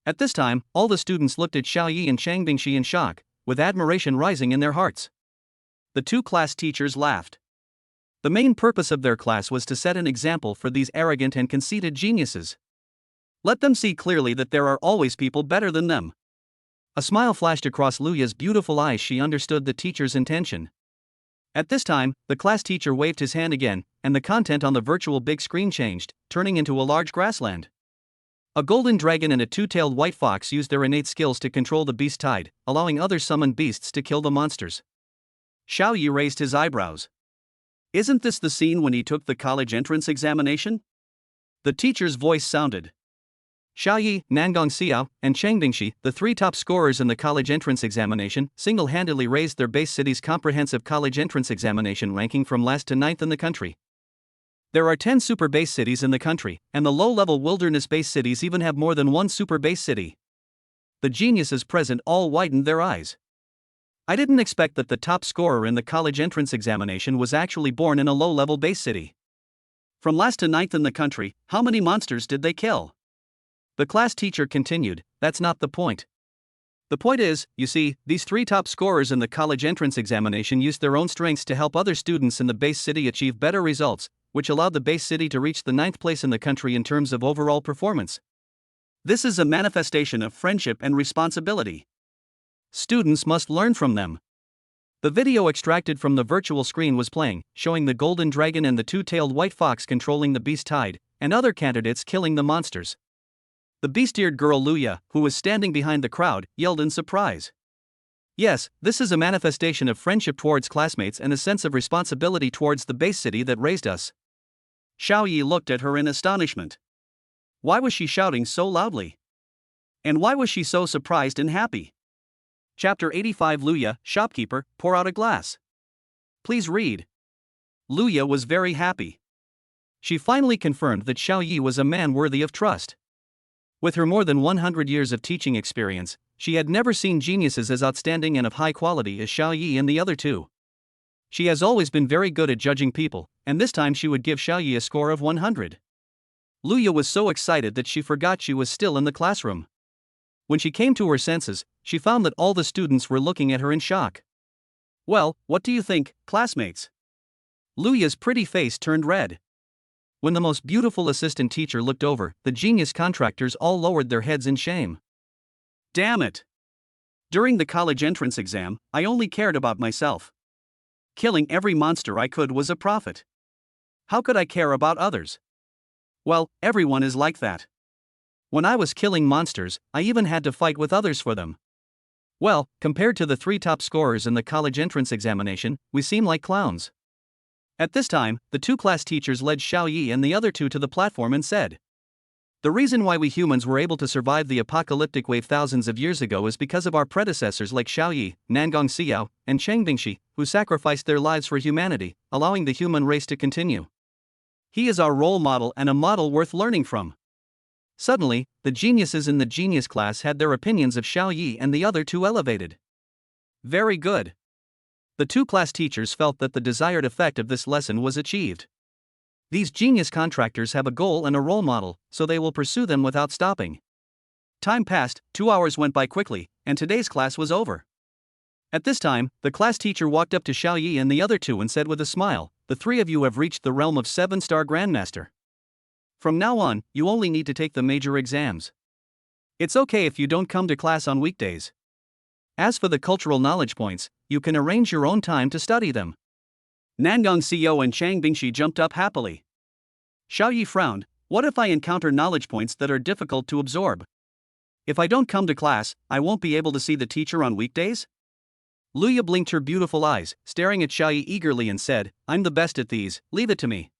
At this time, all the students looked at Xiaoyi and Changbingxi in shock, with admiration rising in their hearts. The two class teachers laughed. The main purpose of their class was to set an example for these arrogant and conceited geniuses. Let them see clearly that there are always people better than them. A smile flashed across Luya's beautiful eyes. She understood the teacher's intention. At this time, the class teacher waved his hand again, and the content on the virtual big screen changed, turning into a large grassland. A golden dragon and a two-tailed white fox used their innate skills to control the beast tide, allowing other summoned beasts to kill the monsters. Xiaoyi raised his eyebrows. Isn't this the scene when he took the college entrance examination? The teacher's voice sounded. Xiaoyi, Nangong Xiao, and Changbingxi, the three top scorers in the college entrance examination, single-handedly raised their base city's comprehensive college entrance examination ranking from last to 9th in the country. There are 10 super base cities in the country, and the low-level wilderness base cities even have more than one super base city. The geniuses present all widened their eyes. I didn't expect that the top scorer in the college entrance examination was actually born in a low-level base city. From last to 9th in the country, how many monsters did they kill? The class teacher continued, that's not the point. The point is, you see, these three top scorers in the college entrance examination used their own strengths to help other students in the base city achieve better results, which allowed the base city to reach the 9th place in the country in terms of overall performance. This is a manifestation of friendship and responsibility. Students must learn from them. The video extracted from the virtual screen was playing, showing the golden dragon and the two-tailed white fox controlling the beast tide, and other candidates killing the monsters. The beast-eared girl Luya, who was standing behind the crowd, yelled in surprise. Yes, this is a manifestation of friendship towards classmates and a sense of responsibility towards the base city that raised us. Xiaoyi looked at her in astonishment. Why was she shouting so loudly? And why was she so surprised and happy? Chapter 85 Luya, shopkeeper, pour out a glass. Please read. Luya was very happy. She finally confirmed that Xiaoyi was a man worthy of trust. With her more than 100 years of teaching experience, she had never seen geniuses as outstanding and of high quality as Xiaoyi and the other two. She has always been very good at judging people, and this time she would give Xiaoyi a score of 100. Luya was so excited that she forgot she was still in the classroom. When she came to her senses, she found that all the students were looking at her in shock. Well, what do you think, classmates? Luya's pretty face turned red. When the most beautiful assistant teacher looked over, the genius contractors all lowered their heads in shame. Damn it! During the college entrance exam, I only cared about myself. Killing every monster I could was a profit. How could I care about others? Well, everyone is like that. When I was killing monsters, I even had to fight with others for them. Well, compared to the three top scorers in the college entrance examination, we seem like clowns. At this time, the two class teachers led Xiaoyi and the other two to the platform and said, The reason why we humans were able to survive the apocalyptic wave thousands of years ago is because of our predecessors like Xiaoyi, Nangong Xiao, and Cheng Bingxi, who sacrificed their lives for humanity, allowing the human race to continue. He is our role model and a model worth learning from. Suddenly, the geniuses in the genius class had their opinions of Xiaoyi and the other two elevated. Very good. The two class teachers felt that the desired effect of this lesson was achieved. These genius contractors have a goal and a role model, so they will pursue them without stopping. Time passed, 2 hours went by quickly, and today's class was over. At this time, the class teacher walked up to Xiaoyi and the other two and said with a smile, "The three of you have reached the realm of 7-star Grandmaster. From now on, you only need to take the major exams. It's okay if you don't come to class on weekdays. As for the cultural knowledge points, you can arrange your own time to study them." Nangong Xiao and Chang Bingxi jumped up happily. Xiaoyi frowned. What if I encounter knowledge points that are difficult to absorb? If I don't come to class, I won't be able to see the teacher on weekdays? Luya blinked her beautiful eyes, staring at Xiaoyi eagerly and said, "I'm the best at these, leave it to me."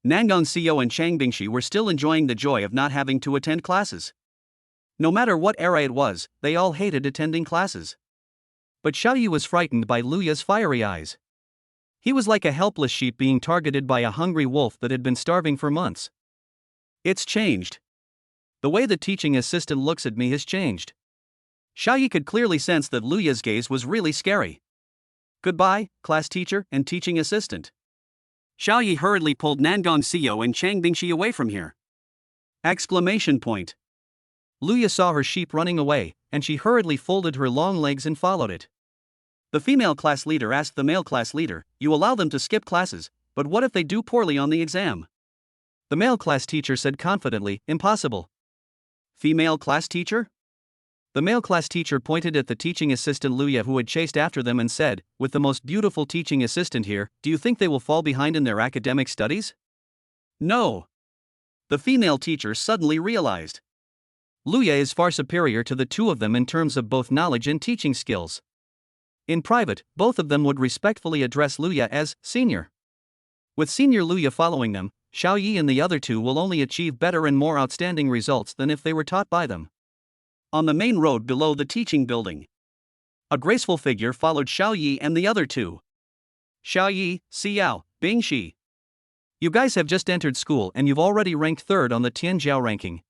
Nangong Xiao and Chang Bingxi were still enjoying the joy of not having to attend classes. No matter what era it was, they all hated attending classes. But Xiaoyi was frightened by Luya's fiery eyes. He was like a helpless sheep being targeted by a hungry wolf that had been starving for months. It's changed. The way the teaching assistant looks at me has changed. Xiaoyi could clearly sense that Luya's gaze was really scary. Goodbye, class teacher and teaching assistant. Xiaoyi hurriedly pulled Nangong Xiao and Chang Bingxi away from here. Exclamation point. Luya saw her sheep running away, and she hurriedly folded her long legs and followed it. The female class leader asked the male class leader, "You allow them to skip classes, but what if they do poorly on the exam?" The male class teacher said confidently, "Impossible." Female class teacher? The male class teacher pointed at the teaching assistant Luya who had chased after them and said, "With the most beautiful teaching assistant here, do you think they will fall behind in their academic studies?" No. The female teacher suddenly realized. Luya is far superior to the two of them in terms of both knowledge and teaching skills. In private, both of them would respectfully address Luya as senior. With senior Luya following them, Xiaoyi and the other two will only achieve better and more outstanding results than if they were taught by them. On the main road below the teaching building, a graceful figure followed Xiaoyi and the other two. "Xiaoyi, Xiao, Bingxi. You guys have just entered school and you've already ranked third on the Tianjiao ranking.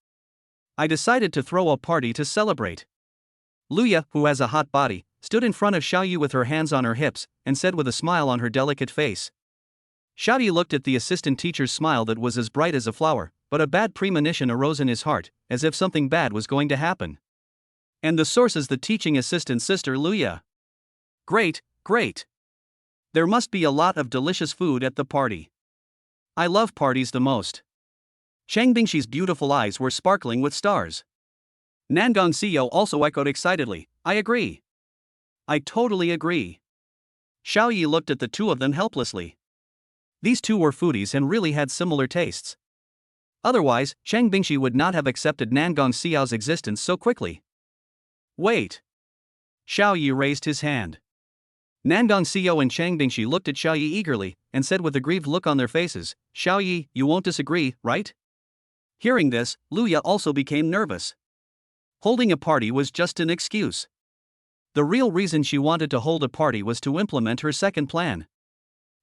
I decided to throw a party to celebrate." Luya, who has a hot body, stood in front of Xiaoyi with her hands on her hips, and said with a smile on her delicate face. Xiaoyi looked at the assistant teacher's smile that was as bright as a flower, but a bad premonition arose in his heart, as if something bad was going to happen. And the source is the teaching assistant's sister Luya. Great, great. There must be a lot of delicious food at the party. I love parties the most. Chang Bingxi's beautiful eyes were sparkling with stars. Nangong Xiao also echoed excitedly, "I agree. I totally agree." Xiaoyi looked at the two of them helplessly. These two were foodies and really had similar tastes. Otherwise, Chang Bingxi would not have accepted Nangong Xiao's existence so quickly. Wait. Xiaoyi raised his hand. Nangong Xiao and Chang Bingxi looked at Xiaoyi eagerly, and said with a grieved look on their faces, "Xiaoyi, you won't disagree, right?" Hearing this, Luya also became nervous. Holding a party was just an excuse. The real reason she wanted to hold a party was to implement her second plan.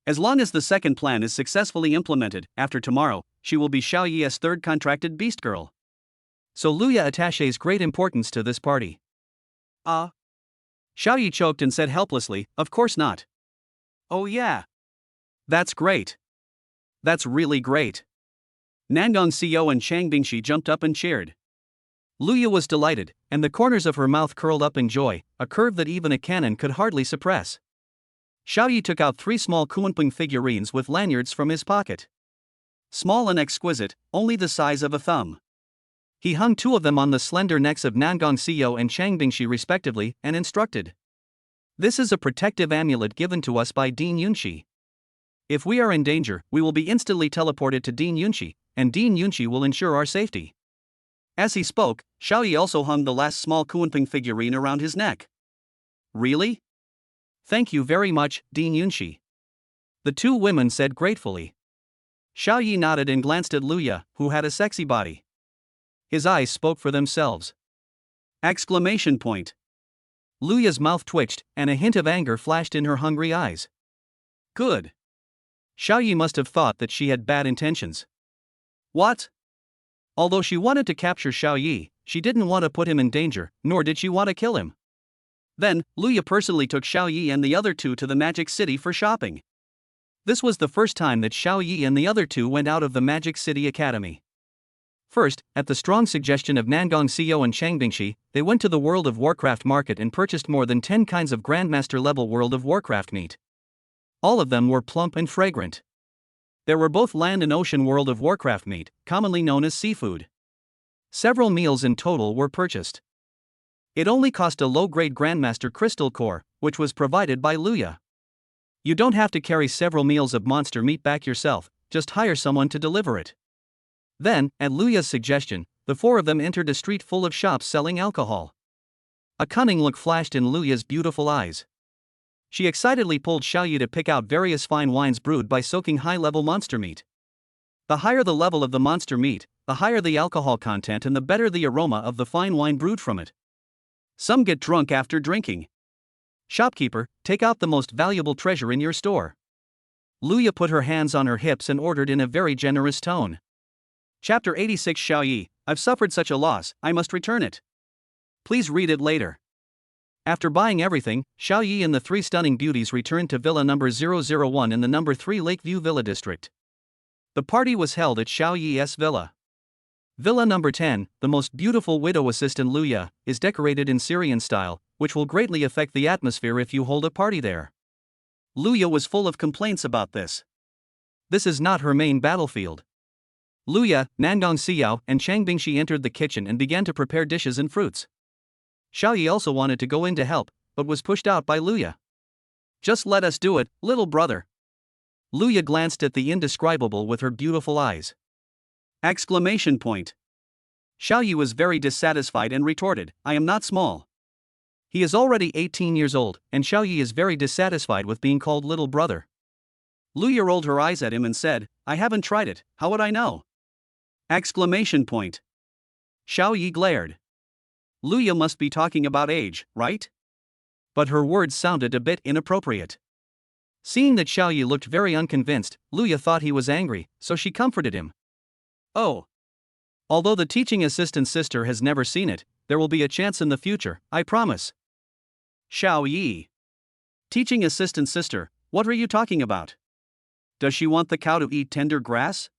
As long as the second plan is successfully implemented, after tomorrow, she will be Xiaoyi's third contracted beast girl. So Luya attaches great importance to this party. Xiaoyi choked and said helplessly, "Of course not." "Oh yeah. That's great. That's really great." Nangong Xiao and Chang Bingxi jumped up and cheered. Luya was delighted, and the corners of her mouth curled up in joy, a curve that even a cannon could hardly suppress. Xiaoyi took out 3 small Kunpeng figurines with lanyards from his pocket. Small and exquisite, only the size of a thumb. He hung 2 of them on the slender necks of Nangong Xiao and Chang Bingxi respectively, and instructed. "This is a protective amulet given to us by Dean Yunxi. If we are in danger, we will be instantly teleported to Dean Yunxi, and Dean Yunxi will ensure our safety." As he spoke, Xiaoyi also hung the last small Kunpeng figurine around his neck. "Really? Thank you very much, Dean Yunxi," the 2 women said gratefully. Xiaoyi nodded and glanced at Luya, who had a sexy body. His eyes spoke for themselves. Exclamation point. Luya's mouth twitched, and a hint of anger flashed in her hungry eyes. Good. Xiaoyi must have thought that she had bad intentions. What? Although she wanted to capture Xiaoyi, she didn't want to put him in danger, nor did she want to kill him. Then, Luya personally took Xiaoyi and the other two to the Magic City for shopping. This was the first time that Xiaoyi and the other two went out of the Magic City Academy. First, at the strong suggestion of Nangong Xiao and Chang Bingxi, they went to the World of Warcraft market and purchased more than 10 kinds of Grandmaster-level World of Warcraft meat. All of them were plump and fragrant. There were both land and ocean World of Warcraft meat, commonly known as seafood. Several meals in total were purchased. It only cost a low-grade Grandmaster Crystal Core, which was provided by Luya. You don't have to carry several meals of monster meat back yourself, just hire someone to deliver it. Then, at Luya's suggestion, the four of them entered a street full of shops selling alcohol. A cunning look flashed in Luya's beautiful eyes. She excitedly pulled Xiaoyi to pick out various fine wines brewed by soaking high-level monster meat. The higher the level of the monster meat, the higher the alcohol content and the better the aroma of the fine wine brewed from it. Some get drunk after drinking. Shopkeeper, take out the most valuable treasure in your store. Luya put her hands on her hips and ordered in a very generous tone. Chapter 86 Xiaoyi, I've suffered such a loss, I must return it. Please read it later. After buying everything, Xiaoyi and the three stunning beauties returned to Villa number 001 in the number 3 Lakeview Villa district. The party was held at Xiaoyi's villa. Villa number 10, the most beautiful widow assistant Luya, is decorated in Syrian style, which will greatly affect the atmosphere if you hold a party there. Luya was full of complaints about this. This is not her main battlefield. Luya, Nangong Xiao, and Chang Bingxi entered the kitchen and began to prepare dishes and fruits. Xiaoyi also wanted to go in to help, but was pushed out by Luya. Just let us do it, little brother. Luya glanced at the indescribable with her beautiful eyes. Exclamation point. Xiaoyi was very dissatisfied and retorted, I am not small. He is already 18 years old, and Xiaoyi is very dissatisfied with being called little brother. Luya rolled her eyes at him and said, I haven't tried it, how would I know? Exclamation point. Xiaoyi glared. Luya must be talking about age, right? But her words sounded a bit inappropriate. Seeing that Xiaoyi looked very unconvinced, Luya thought he was angry, so she comforted him. Oh. Although the teaching assistant's sister has never seen it, there will be a chance in the future, I promise. Xiaoyi. Teaching assistant sister, what are you talking about? Does she want the cow to eat tender grass?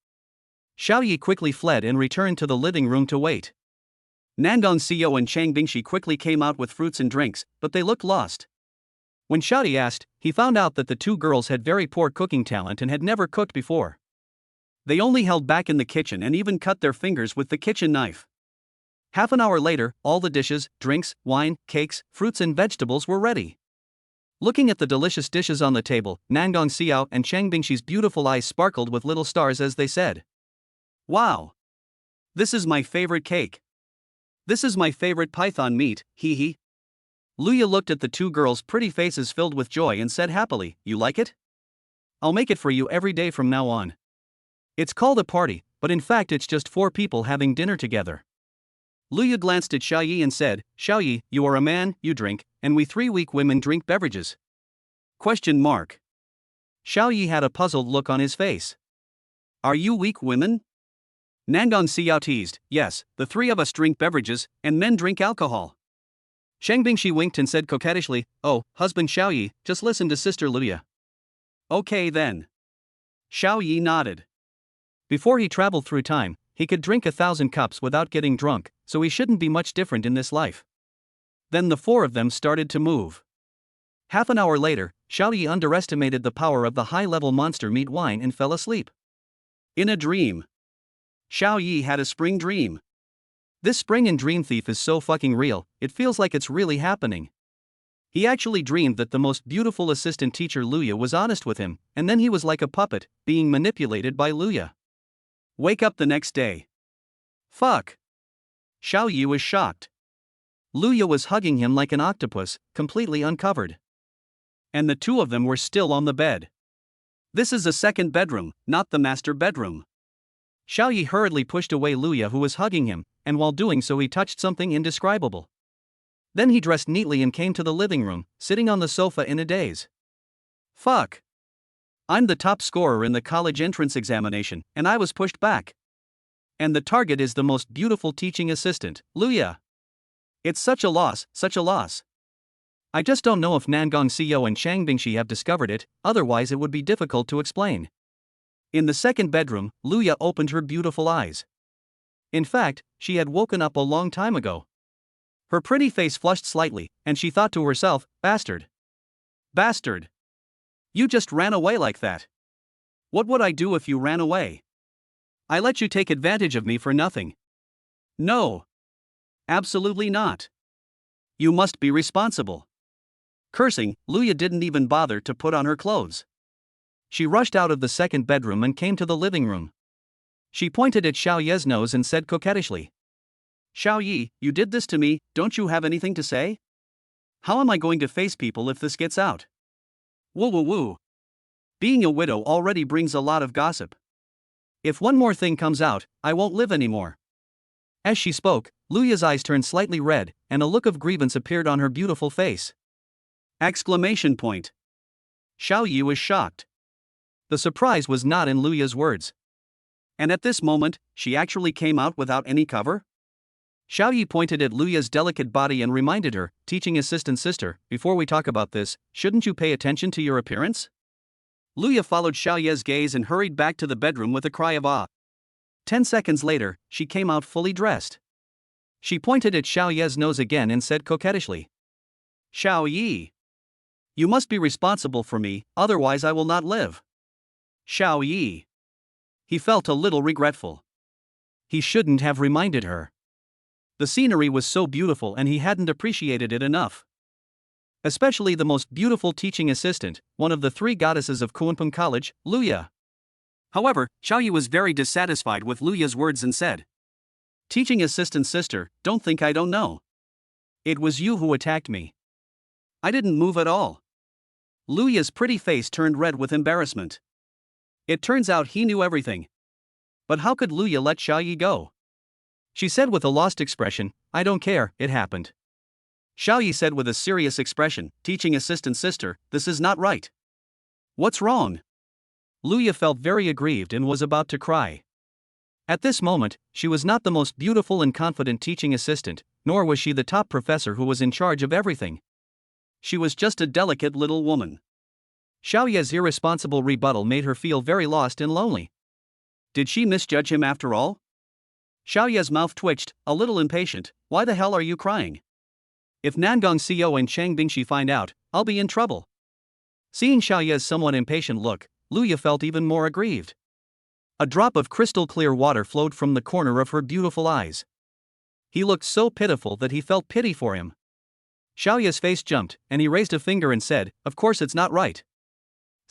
Xiaoyi quickly fled and returned to the living room to wait. Nangong Xiao and Chang Bingxi quickly came out with fruits and drinks, but they looked lost. When Xiaoyi asked, he found out that the two girls had very poor cooking talent and had never cooked before. They only held back in the kitchen and even cut their fingers with the kitchen knife. Half an hour later, all the dishes, drinks, wine, cakes, fruits and vegetables were ready. Looking at the delicious dishes on the table, Nangong Xiao and Chang Bingxi's beautiful eyes sparkled with little stars as they said, Wow! This is my favorite cake. This is my favorite python meat, hee hee. Luya looked at the two girls' pretty faces filled with joy and said happily, You like it? I'll make it for you every day from now on. It's called a party, but in fact it's just 4 people having dinner together. Luya glanced at Xiaoyi and said, Xiaoyi, you are a man, you drink, and we 3 weak women drink beverages. Question mark. Xiaoyi had a puzzled look on his face. Are you weak women? Nangong Xiao teased, yes, the 3 of us drink beverages, and men drink alcohol. Chang Bingxi winked and said coquettishly, Oh, husband Xiaoyi, just listen to sister Luya. Okay then. Xiaoyi nodded. Before he traveled through time, he could drink 1,000 cups without getting drunk, so he shouldn't be much different in this life. Then the 4 of them started to move. Half an hour later, Xiaoyi underestimated the power of the high-level monster meat wine and fell asleep. In a dream. Xiaoyi had a spring dream. This spring and dream thief is so fucking real, it feels like it's really happening. He actually dreamed that the most beautiful assistant teacher Luya was honest with him, and then he was like a puppet, being manipulated by Luya. Wake up the next day. Fuck. Xiaoyi was shocked. Luya was hugging him like an octopus, completely uncovered. And the 2 of them were still on the bed. This is a second bedroom, not the master bedroom. Xiao Yi hurriedly pushed away Luya, who was hugging him, and while doing so he touched something indescribable. Then he dressed neatly and came to the living room, sitting on the sofa in a daze. Fuck. I'm the top scorer in the college entrance examination, and I was pushed back. And the target is the most beautiful teaching assistant, Luya. It's such a loss, such a loss. I just don't know if Nangong CEO and Chang Bingshi have discovered it, otherwise it would be difficult to explain. In the second bedroom, Luya opened her beautiful eyes. In fact, she had woken up a long time ago. Her pretty face flushed slightly, and she thought to herself, bastard. Bastard. You just ran away like that. What would I do if you ran away? I let you take advantage of me for nothing. No. Absolutely not. You must be responsible. Cursing, Luya didn't even bother to put on her clothes. She rushed out of the second bedroom and came to the living room. She pointed at Xiao Ye's nose and said coquettishly, Xiao Yi, you did this to me, don't you have anything to say? How am I going to face people if this gets out? Woo woo woo. Being a widow already brings a lot of gossip. If one more thing comes out, I won't live anymore. As she spoke, Luya's eyes turned slightly red, and a look of grievance appeared on her beautiful face. Exclamation point. Xiao Yi was shocked. The surprise was not in Luya's words. And at this moment, she actually came out without any cover? Xiao Yi pointed at Luya's delicate body and reminded her, teaching assistant sister, before we talk about this, shouldn't you pay attention to your appearance? Luya followed Xiao Ye's gaze and hurried back to the bedroom with a cry of awe. 10 seconds later, she came out fully dressed. She pointed at Xiao Ye's nose again and said coquettishly, Xiao Yi. You must be responsible for me, otherwise I will not live. Xiao Yi. He felt a little regretful. He shouldn't have reminded her. The scenery was so beautiful and he hadn't appreciated it enough. Especially the most beautiful teaching assistant, one of the three goddesses of Kunpeng College, Luya. However, Xiao Yi was very dissatisfied with Luya's words and said, Teaching assistant sister, don't think I don't know. It was you who attacked me. I didn't move at all. Luya's pretty face turned red with embarrassment. It turns out he knew everything. But how could Luya let Xiao Yi go? She said with a lost expression, I don't care, it happened. Xiao Yi said with a serious expression, Teaching assistant sister, this is not right. What's wrong? Luya felt very aggrieved and was about to cry. At this moment, she was not the most beautiful and confident teaching assistant, nor was she the top professor who was in charge of everything. She was just a delicate little woman. Xiao Ye's irresponsible rebuttal made her feel very lost and lonely. Did she misjudge him after all? Xiao Ye's mouth twitched, a little impatient. Why the hell are you crying? If Nangong CEO and Chang Bingshi find out, I'll be in trouble. Seeing Xiao Ye's somewhat impatient look, Luya felt even more aggrieved. A drop of crystal clear water flowed from the corner of her beautiful eyes. He looked so pitiful that he felt pity for him. Xiao Ye's face jumped, and he raised a finger and said, Of course it's not right.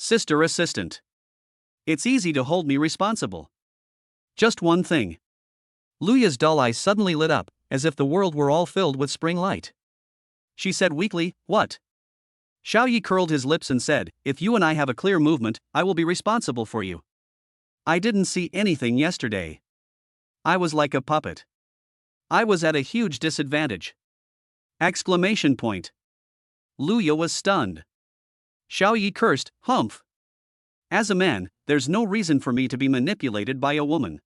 Sister assistant. It's easy to hold me responsible. Just one thing. Luya's dull eyes suddenly lit up, as if the world were all filled with spring light. She said weakly, What? Xiao Yi curled his lips and said, If you and I have a clear movement, I will be responsible for you. I didn't see anything yesterday. I was like a puppet. I was at a huge disadvantage. Exclamation point. Luya was stunned. Xiao Yi cursed, Humph. As a man, there's no reason for me to be manipulated by a woman.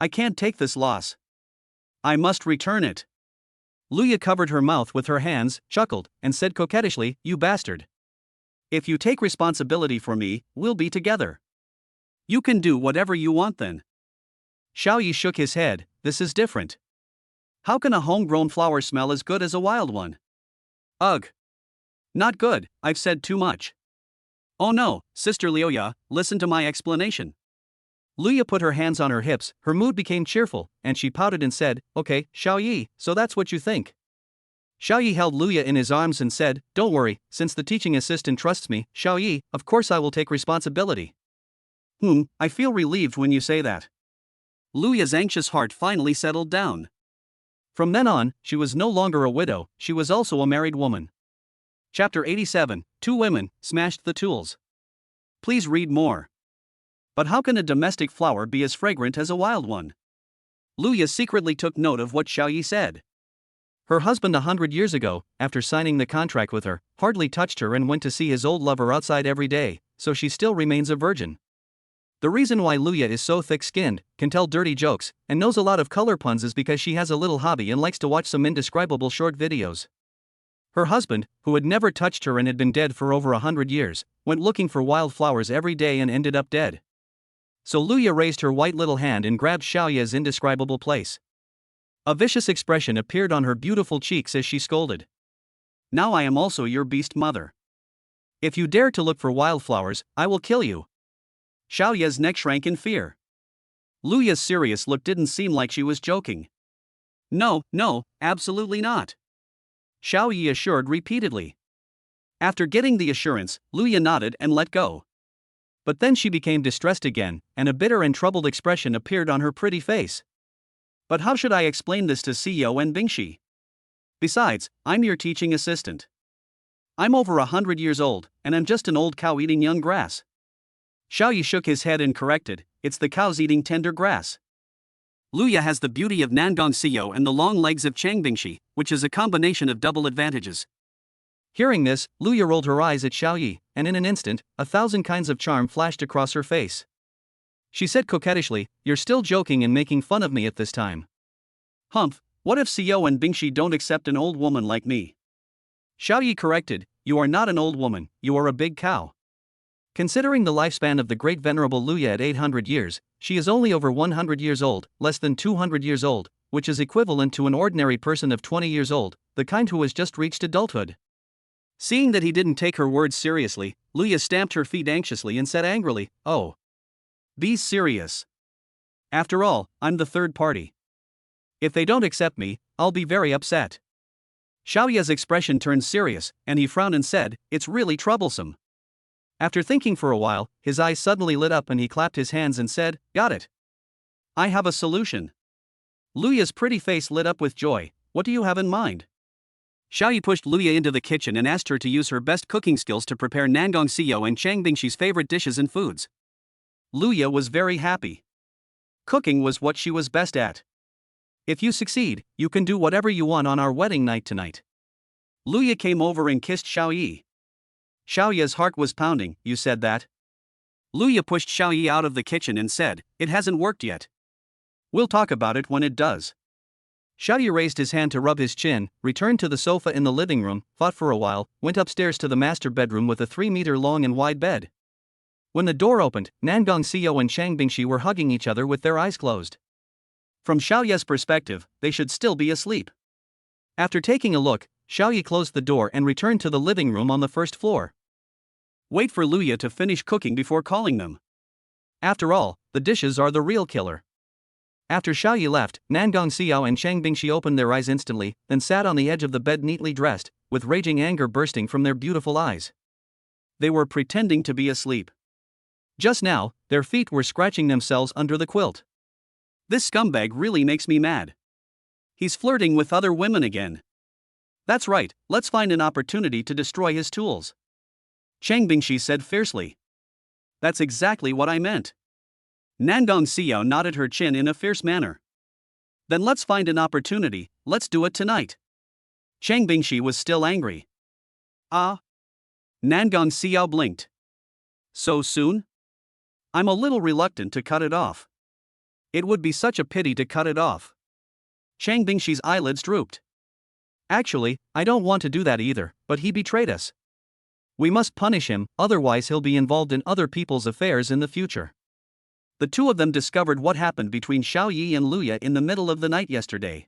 I can't take this loss. I must return it. Luya covered her mouth with her hands, chuckled, and said coquettishly, You bastard. If you take responsibility for me, we'll be together. You can do whatever you want then. Xiao Yi shook his head, This is different. How can a homegrown flower smell as good as a wild one? Ugh. Not good, I've said too much. Oh no, Sister Liuya, listen to my explanation. Luya put her hands on her hips, her mood became cheerful, and she pouted and said, Okay, Xiao Yi, so that's what you think. Xiao Yi held Luya in his arms and said, Don't worry, since the teaching assistant trusts me, Xiao Yi, of course I will take responsibility. I feel relieved when you say that. Luya's anxious heart finally settled down. From then on, she was no longer a widow, she was also a married woman. Chapter 87, Two Women Smashed the Tools. Please read more. But how can a domestic flower be as fragrant as a wild one? Luya secretly took note of what Xiao Yi said. Her husband 100 years ago, after signing the contract with her, hardly touched her and went to see his old lover outside every day, so she still remains a virgin. The reason why Luya is so thick-skinned, can tell dirty jokes, and knows a lot of color puns is because she has a little hobby and likes to watch some indescribable short videos. Her husband, who had never touched her and had been dead for over 100 years, went looking for wildflowers every day and ended up dead. So Luya raised her white little hand and grabbed Xiaoya's indescribable place. A vicious expression appeared on her beautiful cheeks as she scolded. Now I am also your beast mother. If you dare to look for wildflowers, I will kill you. Xiaoya's neck shrank in fear. Luya's serious look didn't seem like she was joking. No, absolutely not. Xiao Yi assured repeatedly. After getting the assurance, Luya nodded and let go. But then she became distressed again, and a bitter and troubled expression appeared on her pretty face. But how should I explain this to CEO and Bingshi? Besides, I'm your teaching assistant. I'm over 100 years old, and I'm just an old cow eating young grass. Xiao Yi shook his head and corrected, it's the cows eating tender grass. Luya has the beauty of Nangong Xiao and the long legs of Chang Bingshi, which is a combination of double advantages. Hearing this, Luya rolled her eyes at Xiao Yi, and in an instant, 1,000 kinds of charm flashed across her face. She said coquettishly, you're still joking and making fun of me at this time. Humph, what if CEO and Bingshi don't accept an old woman like me? Xiao Yi corrected, you are not an old woman, you are a big cow. Considering the lifespan of the great venerable Luya at 800 years, she is only over 100 years old, less than 200 years old, which is equivalent to an ordinary person of 20 years old, the kind who has just reached adulthood. Seeing that he didn't take her words seriously, Luya stamped her feet anxiously and said angrily, oh. Be serious. After all, I'm the third party. If they don't accept me, I'll be very upset. Xiaoya's expression turned serious, and he frowned and said, it's really troublesome. After thinking for a while, his eyes suddenly lit up and he clapped his hands and said, got it. I have a solution. Luya's pretty face lit up with joy, what do you have in mind? Xiao Yi pushed Luya into the kitchen and asked her to use her best cooking skills to prepare Nangong Xiao and Chang Bingshi's favorite dishes and foods. Luya was very happy. Cooking was what she was best at. If you succeed, you can do whatever you want on our wedding night tonight. Luya came over and kissed Xiao Yi. Xiao Yi's heart was pounding, you said that? Luya pushed Xiao Yi out of the kitchen and said, it hasn't worked yet. We'll talk about it when it does. Xiao Yi raised his hand to rub his chin, returned to the sofa in the living room, thought for a while, went upstairs to the master bedroom with a 3-meter long and wide bed. When the door opened, Nangong Xiao and Chang Bingshi were hugging each other with their eyes closed. From Xiao Yi's perspective, they should still be asleep. After taking a look, Xiao Yi closed the door and returned to the living room on the first floor. Wait for Luya to finish cooking before calling them. After all, the dishes are the real killer. After Xiao Yi left, Nangong Xiao and Chang Bingshi opened their eyes instantly, then sat on the edge of the bed neatly dressed, with raging anger bursting from their beautiful eyes. They were pretending to be asleep. Just now, their feet were scratching themselves under the quilt. This scumbag really makes me mad. He's flirting with other women again. That's right, let's find an opportunity to destroy his tools. Chang Bingshi said fiercely. That's exactly what I meant. Nangong Xiao nodded her chin in a fierce manner. Then let's find an opportunity, let's do it tonight. Chang Bingshi was still angry. Ah? Nangong Xiao blinked. So soon? I'm a little reluctant to cut it off. It would be such a pity to cut it off. Chang Bingshi's eyelids drooped. Actually, I don't want to do that either, but he betrayed us. We must punish him, otherwise he'll be involved in other people's affairs in the future. The two of them discovered what happened between Xiao Yi and Luya in the middle of the night yesterday.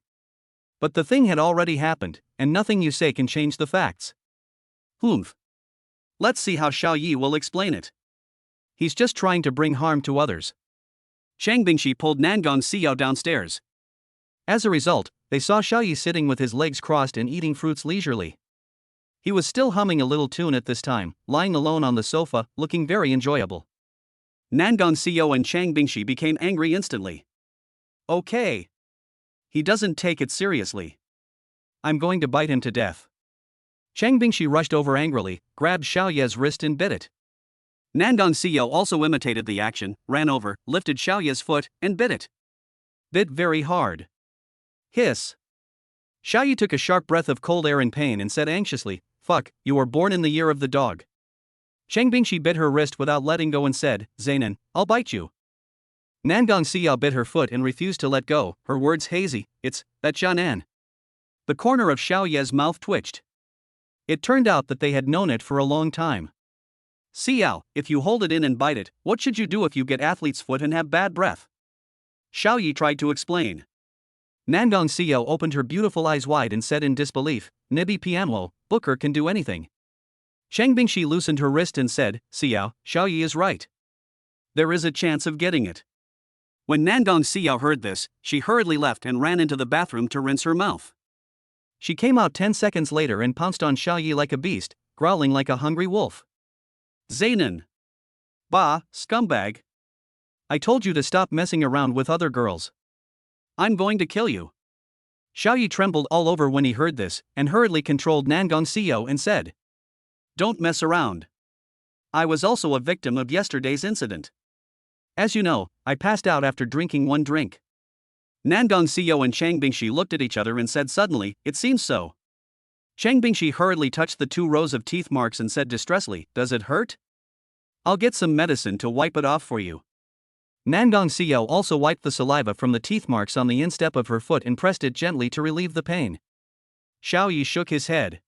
But the thing had already happened, and nothing you say can change the facts. Humph. Let's see how Xiao Yi will explain it. He's just trying to bring harm to others. Chang Bingshi pulled Nangong Xiao downstairs. As a result, they saw Xiao Yi sitting with his legs crossed and eating fruits leisurely. He was still humming a little tune at this time, lying alone on the sofa, looking very enjoyable. Nangong Xiao and Chang Bingshi became angry instantly. Okay. He doesn't take it seriously. I'm going to bite him to death. Chang Bingshi rushed over angrily, grabbed Xiao Yi's wrist and bit it. Nangong Xiao also imitated the action, ran over, lifted Xiaoya's foot, and bit it. Bit very hard. Hiss. Xiaoyi took a sharp breath of cold air in pain and said anxiously, "Fuck, you were born in the year of the dog." Cheng Bingshi bit her wrist without letting go and said, "Zainan, I'll bite you." Nangong Xiao bit her foot and refused to let go, her words hazy, "It's that Jianan." The corner of Xiaoya's mouth twitched. It turned out that they had known it for a long time. "Xiao, if you hold it in and bite it, what should you do if you get athlete's foot and have bad breath?" Xiaoyi tried to explain. Nangong Xiao opened her beautiful eyes wide and said in disbelief, "Nibi Pianwo, Booker can do anything." Cheng Bingshi loosened her wrist and said, "Xiao, Xiaoyi is right. There is a chance of getting it." When Nangong Xiao heard this, she hurriedly left and ran into the bathroom to rinse her mouth. She came out 10 seconds later and pounced on Xiaoyi like a beast, growling like a hungry wolf. "Zainan. Bah, scumbag. I told you to stop messing around with other girls. I'm going to kill you." Xiaoyi trembled all over when he heard this, and hurriedly controlled Nangong Xiao and said, "Don't mess around. I was also a victim of yesterday's incident. As you know, I passed out after drinking one drink." Nangong Xiao and Chang Bingshi looked at each other and said suddenly, "It seems so." Chang Bingshi hurriedly touched the 2 rows of teeth marks and said distressfully, "Does it hurt? I'll get some medicine to wipe it off for you." Nangong Xiao also wiped the saliva from the teeth marks on the instep of her foot and pressed it gently to relieve the pain. Xiaoyi shook his head.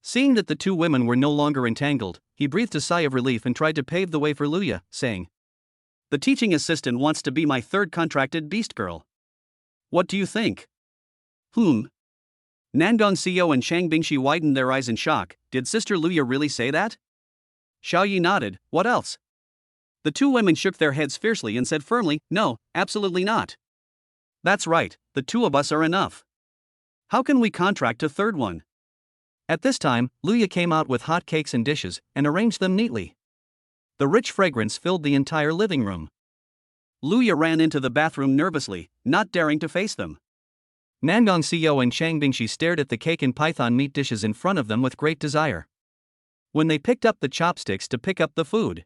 Seeing that the 2 women were no longer entangled, he breathed a sigh of relief and tried to pave the way for Luya, saying, "The teaching assistant wants to be my 3rd contracted beast girl. What do you think?" Nangong Xiao and Chang Bingshi widened their eyes in shock. Did Sister Luya really say that? Xiaoyi nodded. What else? The 2 women shook their heads fiercely and said firmly, "No, absolutely not. That's right, the 2 of us are enough. How can we contract a 3rd one?" At this time, Luya came out with hot cakes and dishes, and arranged them neatly. The rich fragrance filled the entire living room. Luya ran into the bathroom nervously, not daring to face them. Nangong Xiao and Chang Bingshi stared at the cake and python meat dishes in front of them with great desire. When they picked up the chopsticks to pick up the food,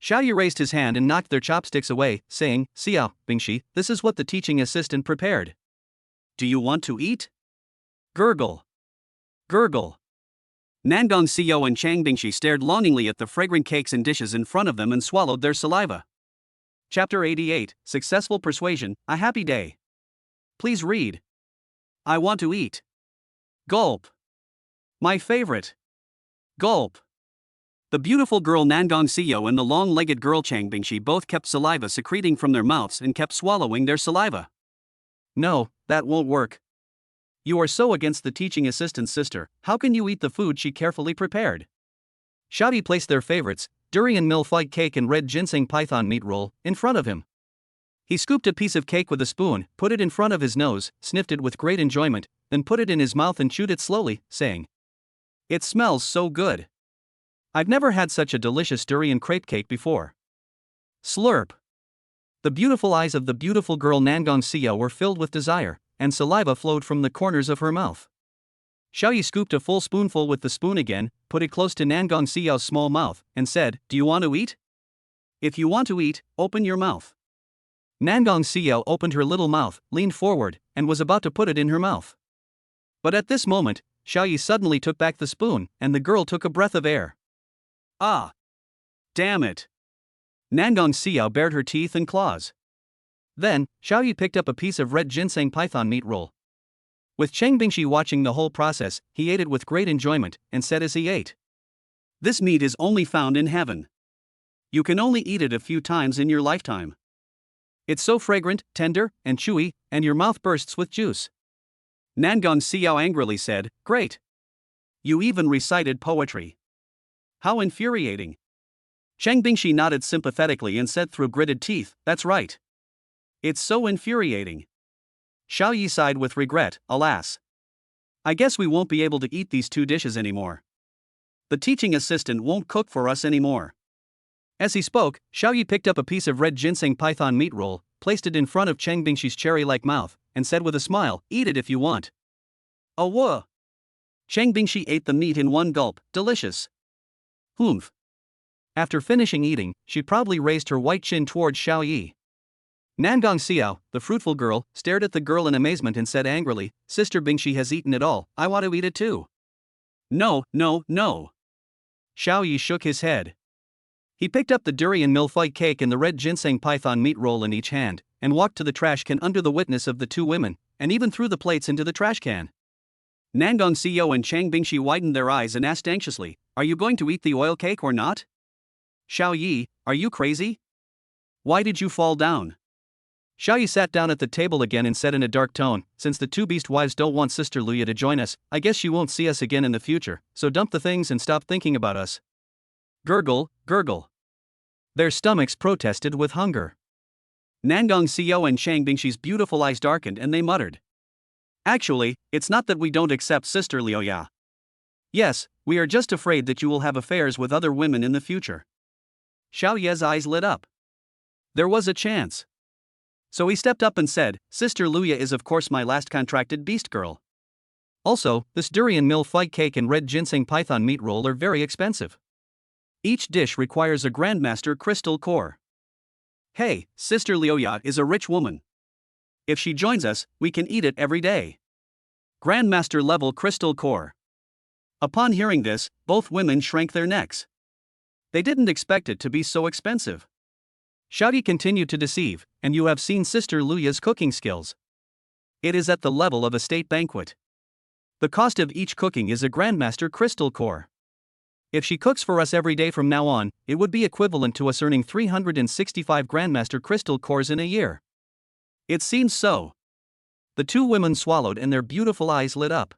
Xiaoyi raised his hand and knocked their chopsticks away, saying, "Xiao, Bingshi, this is what the teaching assistant prepared. Do you want to eat?" Gurgle. Gurgle. Nangong Xiao and Chang Bingshi stared longingly at the fragrant cakes and dishes in front of them and swallowed their saliva. Chapter 88, Successful Persuasion, A Happy Day. Please read. I want to eat. Gulp. My favorite. Gulp. The beautiful girl Nangong Xiao and the long-legged girl Chang Bingshi both kept saliva secreting from their mouths and kept swallowing their saliva. "No, that won't work. You are so against the teaching assistant's sister, how can you eat the food she carefully prepared?" Xiaoyi placed their favorites, durian milk cake and red ginseng python meat roll, in front of him. He scooped a piece of cake with a spoon, put it in front of his nose, sniffed it with great enjoyment, then put it in his mouth and chewed it slowly, saying, "It smells so good. I've never had such a delicious durian crepe cake before." Slurp. The beautiful eyes of the beautiful girl Nangong Xiao were filled with desire, and saliva flowed from the corners of her mouth. Xiaoyi scooped a full spoonful with the spoon again, put it close to Nangong Xiao's small mouth, and said, "Do you want to eat? If you want to eat, open your mouth." Nangong Xiao opened her little mouth, leaned forward, and was about to put it in her mouth. But at this moment, Xiaoyi suddenly took back the spoon, and the girl took a breath of air. Ah! Damn it! Nangong Xiao bared her teeth and claws. Then, Xiaoyi picked up a piece of red ginseng python meat roll. With Cheng Bingshi watching the whole process, he ate it with great enjoyment, and said as he ate, "This meat is only found in heaven. You can only eat it a few times in your lifetime. It's so fragrant, tender, and chewy, and your mouth bursts with juice." Nangong Xiao angrily said, "Great. You even recited poetry. How infuriating." Cheng Bingshi nodded sympathetically and said through gritted teeth, "That's right. It's so infuriating." Xiaoyi sighed with regret, "Alas. I guess we won't be able to eat these 2 dishes anymore. The teaching assistant won't cook for us anymore." As he spoke, Xiaoyi picked up a piece of red ginseng python meat roll, placed it in front of Cheng Bingshi's cherry-like mouth, and said with a smile, "Eat it if you want." "Oh, whoa." Cheng Bingshi ate the meat in one gulp, delicious. Humph. After finishing eating, she proudly raised her white chin towards Xiao Yi. Nangong Xiao, the fruitful girl, stared at the girl in amazement and said angrily, Sister Bingshi has eaten it all, I want to eat it too. No, no, no. Xiao Yi shook his head. He picked up the durian millefeuille cake and the red ginseng python meat roll in each hand, and walked to the trash can under the witness of the two women, and even threw the plates into the trash can. Nangong Xiao and Chang Bingshi widened their eyes and asked anxiously, Are you going to eat the oil cake or not? Xiao Yi, are you crazy? Why did you fall down? Xiao Yi sat down at the table again and said in a dark tone, Since the two beast wives don't want Sister Luya to join us, I guess she won't see us again in the future, so dump the things and stop thinking about us. Gurgle, gurgle. Their stomachs protested with hunger. Nangong Xiao and Chang Bingshi's beautiful eyes darkened and they muttered. Actually, it's not that we don't accept Sister Liuya. Yes, we are just afraid that you will have affairs with other women in the future. Xiao Ye's eyes lit up. There was a chance. So he stepped up and said, Sister Luya is of course my last contracted beast girl. Also, this durian millefeuille cake and red ginseng python meat roll are very expensive. Each dish requires a Grandmaster crystal core. Hey, Sister Liuya is a rich woman. If she joins us, we can eat it every day. Grandmaster level crystal core. Upon hearing this, both women shrank their necks. They didn't expect it to be so expensive. Xiao Yi continued to deceive, and you have seen Sister Luya's cooking skills. It is at the level of a state banquet. The cost of each cooking is a Grandmaster crystal core. If she cooks for us every day from now on, it would be equivalent to us earning 365 Grandmaster crystal cores in a year. It seems so. The two women swallowed and their beautiful eyes lit up.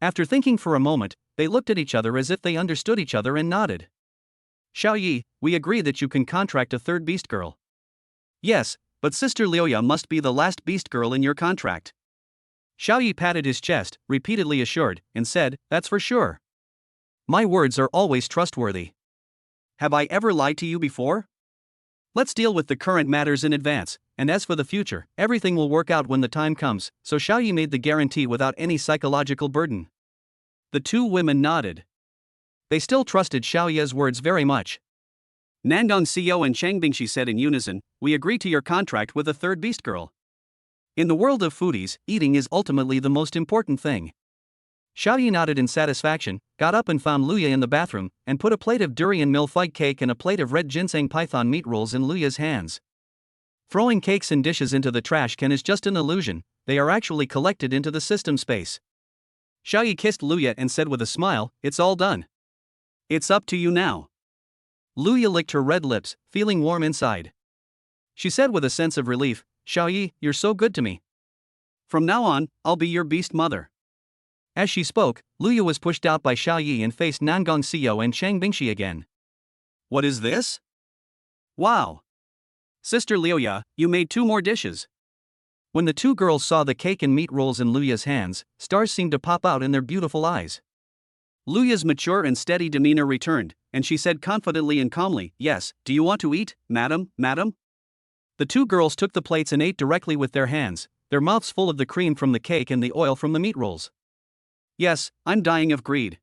After thinking for a moment, they looked at each other as if they understood each other and nodded. Xiao Yi, we agree that you can contract a third beast girl. Yes, but Sister Liuya must be the last beast girl in your contract. Xiao Yi patted his chest, repeatedly assured, and said, That's for sure. My words are always trustworthy. Have I ever lied to you before? Let's deal with the current matters in advance, and as for the future, everything will work out when the time comes, so Xiao Yi made the guarantee without any psychological burden. The two women nodded. They still trusted Xiao Ye's words very much. Nangong Xiao and Chang Bingshi said in unison, We agree to your contract with a third beast girl. In the world of foodies, eating is ultimately the most important thing. Xiao Yi nodded in satisfaction, got up and found Luya in the bathroom, and put a plate of durian millefeuille cake and a plate of red ginseng python meat rolls in Luya's hands. Throwing cakes and dishes into the trash can is just an illusion, they are actually collected into the system space. Xiao Yi kissed Luya and said with a smile, It's all done. It's up to you now. Luya licked her red lips, feeling warm inside. She said with a sense of relief, Xiao Yi, you're so good to me. From now on, I'll be your beast mother. As she spoke, Luya was pushed out by Xiao Yi and faced Nangong Xiao and Chang Bingshi again. What is this? Wow! Sister Liuya, you made 2 more dishes. When the two girls saw the cake and meat rolls in Luya's hands, stars seemed to pop out in their beautiful eyes. Luya's mature and steady demeanor returned, and she said confidently and calmly, Yes, do you want to eat, madam, madam? The two girls took the plates and ate directly with their hands, their mouths full of the cream from the cake and the oil from the meat rolls. Yes, I'm dying of greed.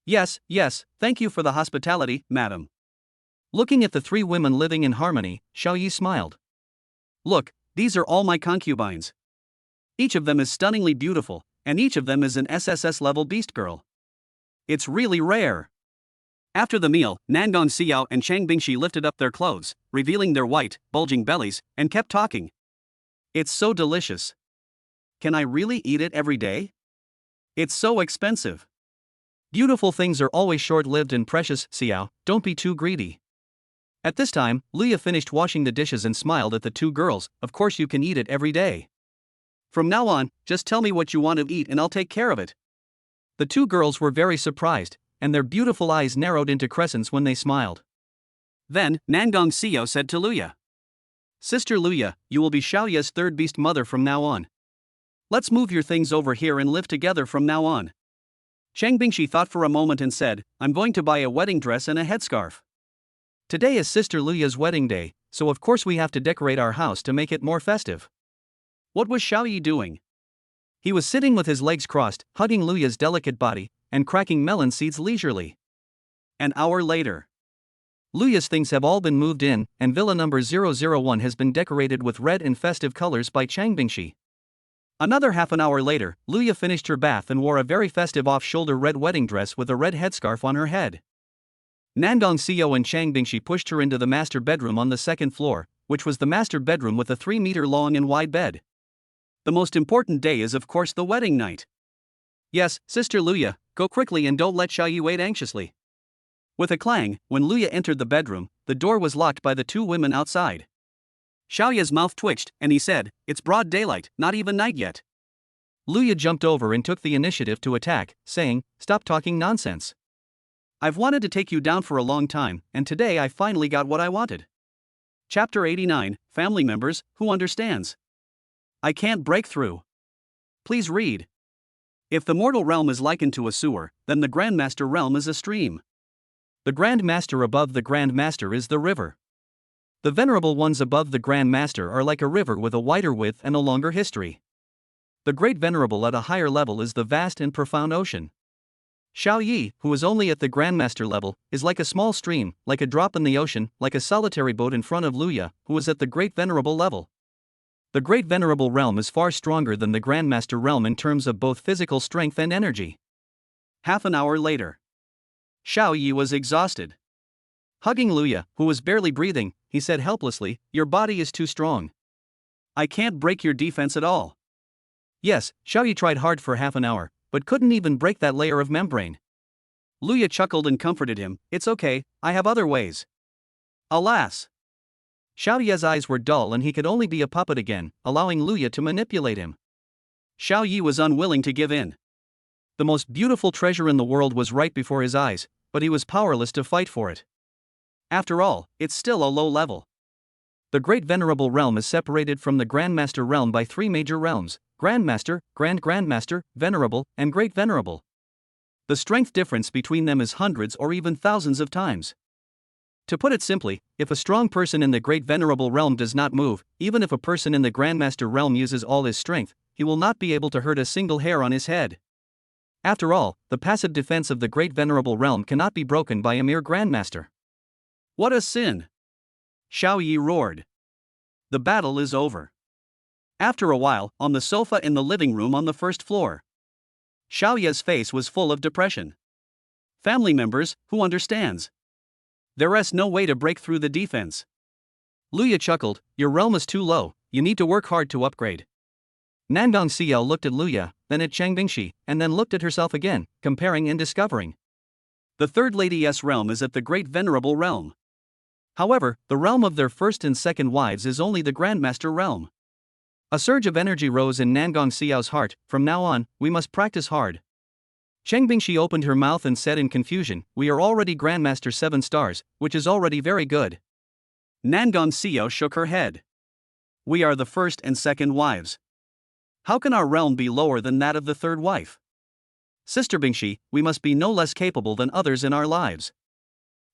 Yes, yes, thank you for the hospitality, madam. Looking at the 3 women living in harmony, Xiao Yi smiled. Look, these are all my concubines. Each of them is stunningly beautiful, and each of them is an SSS-level beast girl. It's really rare. After the meal, Nangong Xiao and Chang Bingshi lifted up their clothes, revealing their white, bulging bellies, and kept talking. It's so delicious. Can I really eat it every day? It's so expensive. Beautiful things are always short-lived and precious, Xiao, don't be too greedy. At this time, Luya finished washing the dishes and smiled at the two girls, Of course you can eat it every day. From now on, just tell me what you want to eat and I'll take care of it. The two girls were very surprised, and their beautiful eyes narrowed into crescents when they smiled. Then, Nangong Xiao said to Luya. Sister Luya, you will be Xiao Ye's third beast mother from now on. Let's move your things over here and live together from now on. Chang Bingshi thought for a moment and said, I'm going to buy a wedding dress and a headscarf. Today is Sister Luya's wedding day, so of course we have to decorate our house to make it more festive. What was Xiao Yi doing? He was sitting with his legs crossed, hugging Luya's delicate body, and cracking melon seeds leisurely. An hour later. Luya's things have all been moved in, and villa number 001 has been decorated with red and festive colors by Chang Bingshi. Another half an hour later, Luya finished her bath and wore a very festive off-shoulder red wedding dress with a red headscarf on her head. Nandong Xiao and Chang Bingshi pushed her into the master bedroom on the second floor, which was the master bedroom with a 3-meter long and wide bed. The most important day is of course the wedding night. Yes, Sister Luya, go quickly and don't let Xiaoyi wait anxiously. With a clang, when Luya entered the bedroom, the door was locked by the two women outside. Xiaoya's mouth twitched, and he said, "It's broad daylight, not even night yet." Luya jumped over and took the initiative to attack, saying, "Stop talking nonsense. I've wanted to take you down for a long time, and today I finally got what I wanted." Chapter 89, Family Members, Who Understands? I can't break through. Please read. If the mortal realm is likened to a sewer, then the Grandmaster realm is a stream. The Grand Master above the Grand Master is the river. The venerable ones above the Grand Master are like a river with a wider width and a longer history. The Great Venerable at a higher level is the vast and profound ocean. Xiao Yi, who is only at the Grandmaster level, is like a small stream, like a drop in the ocean, like a solitary boat in front of Luya, who is at the Great Venerable level. The Great Venerable realm is far stronger than the Grandmaster realm in terms of both physical strength and energy. Half an hour later, Xiao Yi was exhausted. Hugging Luya, who was barely breathing, he said helplessly, "Your body is too strong. I can't break your defense at all." Yes, Xiao Yi tried hard for half an hour, but couldn't even break that layer of membrane. Luya chuckled and comforted him, "It's okay, I have other ways." Alas! Xiao Yi's eyes were dull and he could only be a puppet again, allowing Luya to manipulate him. Xiao Yi was unwilling to give in. The most beautiful treasure in the world was right before his eyes, but he was powerless to fight for it. After all, it's still a low level. The Great Venerable realm is separated from the Grandmaster realm by 3 major realms: Grandmaster, Grandmaster, Venerable, and Great Venerable. The strength difference between them is hundreds or even thousands of times. To put it simply, if a strong person in the Great Venerable realm does not move, even if a person in the Grandmaster realm uses all his strength, he will not be able to hurt a single hair on his head. After all, the passive defense of the Great Venerable realm cannot be broken by a mere Grandmaster. What a sin! Xiao Yi roared. The battle is over. After a while, on the sofa in the living room on the first floor, Xiao Yi's face was full of depression. Family members, who understands? There's no way to break through the defense. Luya chuckled, "Your realm is too low, you need to work hard to upgrade." Nandong Xiao looked at Luya, then at Chang Bingshi, and then looked at herself again, comparing and discovering. The third lady's realm is at the Great Venerable realm. However, the realm of their first and second wives is only the Grandmaster realm. A surge of energy rose in Nandong Xiao's heart. From now on, we must practice hard. Chang Bingshi opened her mouth and said in confusion, "We are already Grandmaster 7 stars, which is already very good." Nandong Xiao shook her head. "We are the first and second wives. How can our realm be lower than that of the third wife? Sister Bingshi, we must be no less capable than others in our lives.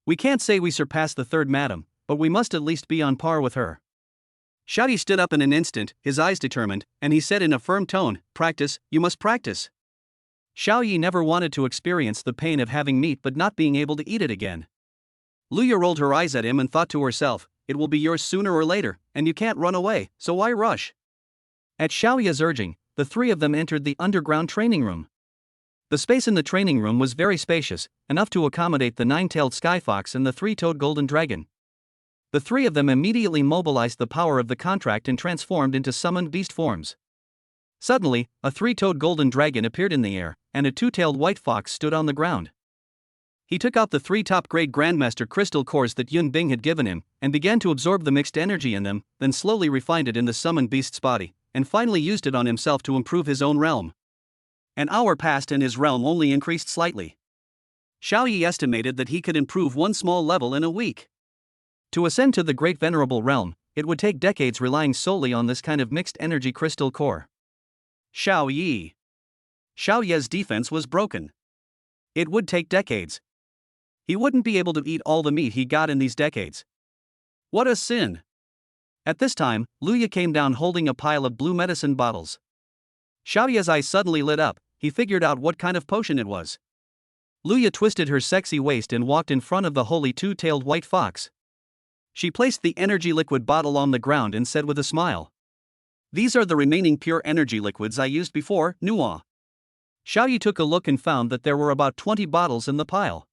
We can't say we surpass the third madam, but we must at least be on par with her." Xiao Yi stood up in an instant, his eyes determined, and he said in a firm tone, "Practice, you must practice." Xiao Yi never wanted to experience the pain of having meat but not being able to eat it again. Luya rolled her eyes at him and thought to herself, "It will be yours sooner or later, and you can't run away, so why rush?" At Xiao Yi's urging, the 3 of them entered the underground training room. The space in the training room was very spacious, enough to accommodate the 9-tailed sky fox and the 3-toed golden dragon. The 3 of them immediately mobilized the power of the contract and transformed into summoned beast forms. Suddenly, a 3-toed golden dragon appeared in the air, and a 2-tailed white fox stood on the ground. He took out the 3 top-grade Grandmaster crystal cores that Yun Bing had given him, and began to absorb the mixed energy in them, then slowly refined it in the summoned beast's body, and finally used it on himself to improve his own realm. An hour passed and his realm only increased slightly. Xiao Yi estimated that he could improve 1 small level in a week. To ascend to the Great Venerable realm, it would take decades relying solely on this kind of mixed energy crystal core. Xiao Yi's defense was broken. It would take decades. He wouldn't be able to eat all the meat he got in these decades. What a sin! At this time, Luya came down holding a pile of blue medicine bottles. Xiao Yi's eyes suddenly lit up. He figured out what kind of potion it was. Luya twisted her sexy waist and walked in front of the holy two-tailed white fox. She placed the energy liquid bottle on the ground and said with a smile, "These are the remaining pure energy liquids I used before, Nuwa." Xiaoyi took a look and found that there were about 20 bottles in the pile.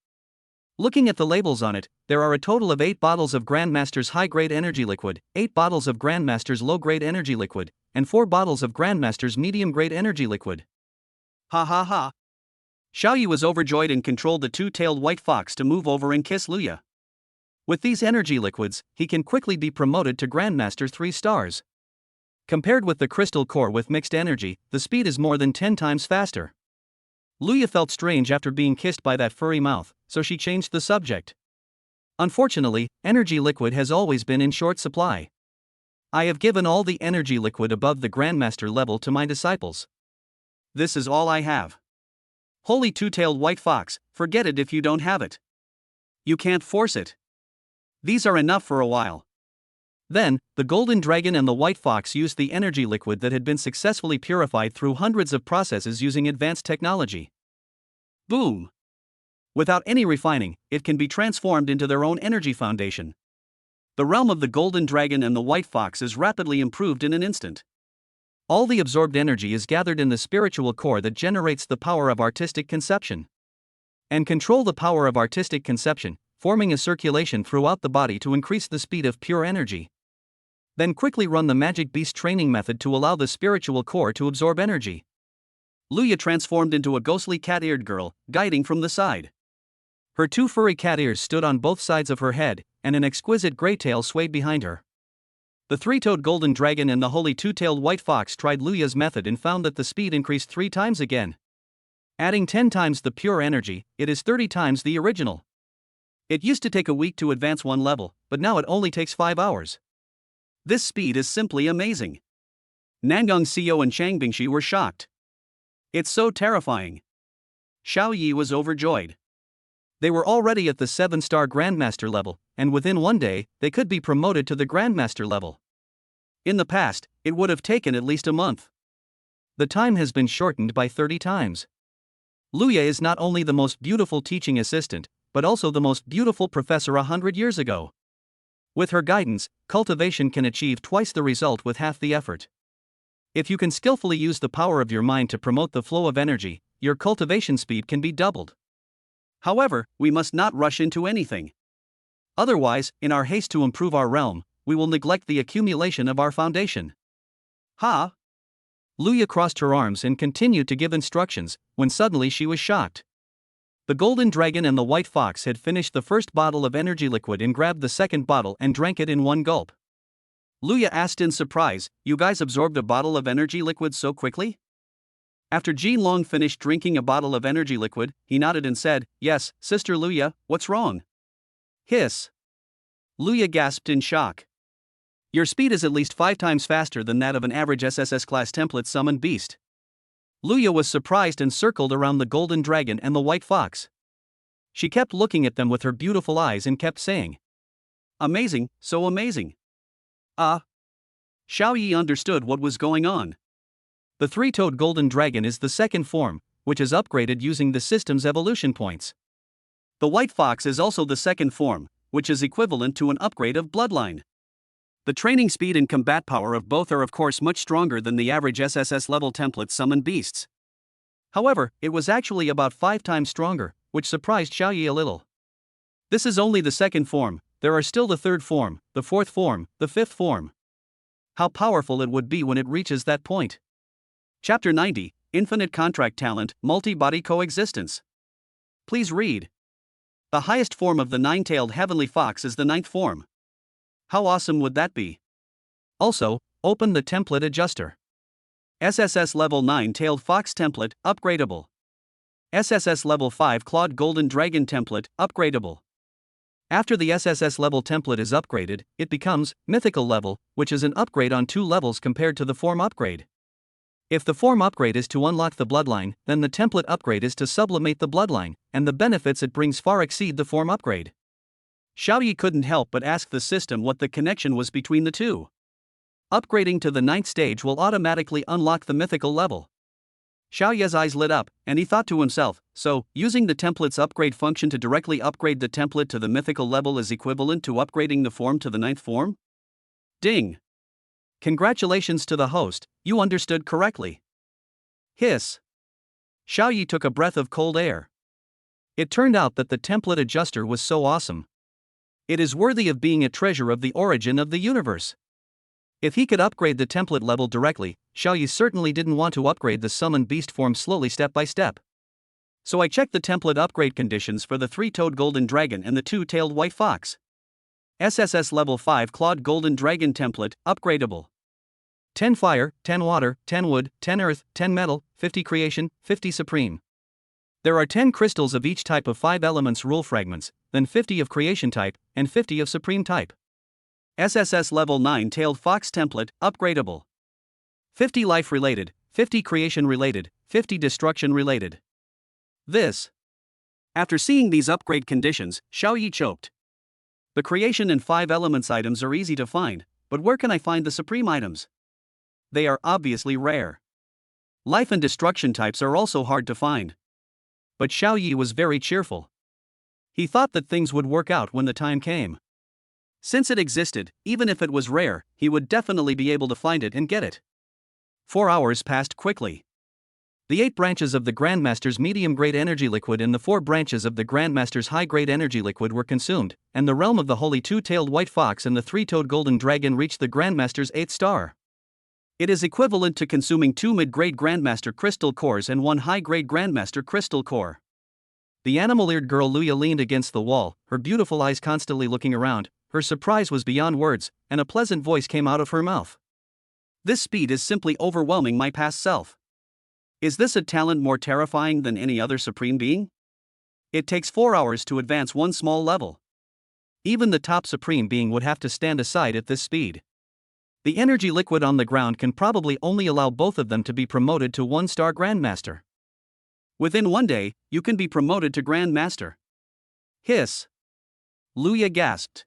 Looking at the labels on it, there are a total of 8 bottles of Grandmaster's high-grade energy liquid, 8 bottles of Grandmaster's low-grade energy liquid, and 4 bottles of Grandmaster's medium-grade energy liquid. Ha ha ha. Xiaoyi was overjoyed and controlled the two-tailed white fox to move over and kiss Luya. With these energy liquids, he can quickly be promoted to Grandmaster 3 stars. Compared with the crystal core with mixed energy, the speed is more than 10 times faster. Luya felt strange after being kissed by that furry mouth, so she changed the subject. Unfortunately, energy liquid has always been in short supply. I have given all the energy liquid above the Grandmaster level to my disciples. This is all I have. Holy two-tailed white fox, forget it if you don't have it. You can't force it. These are enough for a while. Then, the golden dragon and the white fox used the energy liquid that had been successfully purified through hundreds of processes using advanced technology. Boom! Without any refining, it can be transformed into their own energy foundation. The realm of the golden dragon and the white fox is rapidly improved in an instant. All the absorbed energy is gathered in the spiritual core that generates the power of artistic conception. And control the power of artistic conception, forming a circulation throughout the body to increase the speed of pure energy. Then quickly run the magic beast training method to allow the spiritual core to absorb energy. Luya transformed into a ghostly cat-eared girl, guiding from the side. Her 2 furry cat ears stood on both sides of her head, and an exquisite gray tail swayed behind her. The 3-toed golden dragon and the holy 2-tailed white fox tried Luya's method and found that the speed increased 3 times again. Adding 10 times the pure energy, it is 30 times the original. It used to take a week to advance 1 level, but now it only takes 5 hours. This speed is simply amazing. Nangang Xiao and Chang Bingshi were shocked. It's so terrifying. Xiaoyi was overjoyed. They were already at the 7-star Grandmaster level, and within 1 day, they could be promoted to the Grandmaster level. In the past, it would have taken at least a month. The time has been shortened by 30 times. Luya is not only the most beautiful teaching assistant, but also the most beautiful professor 100 years ago. With her guidance, cultivation can achieve twice the result with half the effort. If you can skillfully use the power of your mind to promote the flow of energy, your cultivation speed can be doubled. However, we must not rush into anything. Otherwise, in our haste to improve our realm, we will neglect the accumulation of our foundation. Ha! Luya crossed her arms and continued to give instructions, when suddenly she was shocked. The golden dragon and the white fox had finished the first bottle of energy liquid and grabbed the second bottle and drank it in 1 gulp. Luya asked in surprise, "You guys absorbed a bottle of energy liquid so quickly?" After Jin Long finished drinking a bottle of energy liquid, he nodded and said, "Yes, Sister Luya, what's wrong?" Hiss. Luya gasped in shock. "Your speed is at least 5 times faster than that of an average SSS class template summoned beast." Luya was surprised and circled around the golden dragon and the white fox. She kept looking at them with her beautiful eyes and kept saying, "Amazing, so amazing." Xiaoyi understood what was going on. The 3-toed golden dragon is the second form, which is upgraded using the system's evolution points. The white fox is also the second form, which is equivalent to an upgrade of bloodline. The training speed and combat power of both are of course much stronger than the average SSS-level template summoned beasts. However, it was actually about 5 times stronger, which surprised Xiaoyi a little. This is only the second form, there are still the 3rd form, the 4th form, the 5th form. How powerful it would be when it reaches that point. Chapter 90, Infinite Contract Talent, Multi-Body Coexistence. Please read. The highest form of the 9-tailed heavenly fox is the 9th form. How awesome would that be? Also, open the template adjuster. SSS level 9-tailed fox template, upgradable. SSS level 5 clawed golden dragon template, upgradable. After the SSS level template is upgraded, it becomes mythical level, which is an upgrade on 2 levels compared to the form upgrade. If the form upgrade is to unlock the bloodline, then the template upgrade is to sublimate the bloodline, and the benefits it brings far exceed the form upgrade. Xiaoyi couldn't help but ask the system what the connection was between the two. Upgrading to the 9th stage will automatically unlock the mythical level. Xiaoye's eyes lit up, and he thought to himself, so, using the template's upgrade function to directly upgrade the template to the mythical level is equivalent to upgrading the form to the 9th form? Ding! Congratulations to the host, you understood correctly. Hiss. Xiaoye took a breath of cold air. It turned out that the template adjuster was so awesome. It is worthy of being a treasure of the origin of the universe. If he could upgrade the template level directly, Xiaoye certainly didn't want to upgrade the summoned beast form slowly step by step. So I checked the template upgrade conditions for the 3-toed golden dragon and the 2-tailed white fox. SSS level 5 clawed golden dragon template, upgradable. 10 fire, 10 water, 10 wood, 10 earth, 10 metal, 50 creation, 50 supreme. There are 10 crystals of each type of 5 elements rule fragments, then 50 of creation type, and 50 of supreme type. SSS level 9 tailed fox template, upgradable. 50 life related, 50 creation related, 50 destruction related. This. After seeing these upgrade conditions, Xiaoye choked. The creation and 5 elements items are easy to find, but where can I find the supreme items? They are obviously rare. Life and destruction types are also hard to find. But Xiaoye was very cheerful. He thought that things would work out when the time came. Since it existed, even if it was rare, he would definitely be able to find it and get it. 4 hours passed quickly. The 8 branches of the Grandmaster's medium-grade energy liquid and the 4 branches of the Grandmaster's high-grade energy liquid were consumed, and the realm of the holy 2-tailed white fox and the 3-toed golden dragon reached the Grandmaster's 8th star. It is equivalent to consuming 2 mid-grade Grandmaster crystal cores and 1 high-grade Grandmaster crystal core. The animal-eared girl Luya leaned against the wall, her beautiful eyes constantly looking around. Her surprise was beyond words, and a pleasant voice came out of her mouth. This speed is simply overwhelming my past self. Is this a talent more terrifying than any other supreme being? It takes 4 hours to advance one small level. Even the top supreme being would have to stand aside at this speed. The energy liquid on the ground can probably only allow both of them to be promoted to 1-star Grandmaster. Within 1 day, you can be promoted to Grandmaster. Hiss. Luya gasped.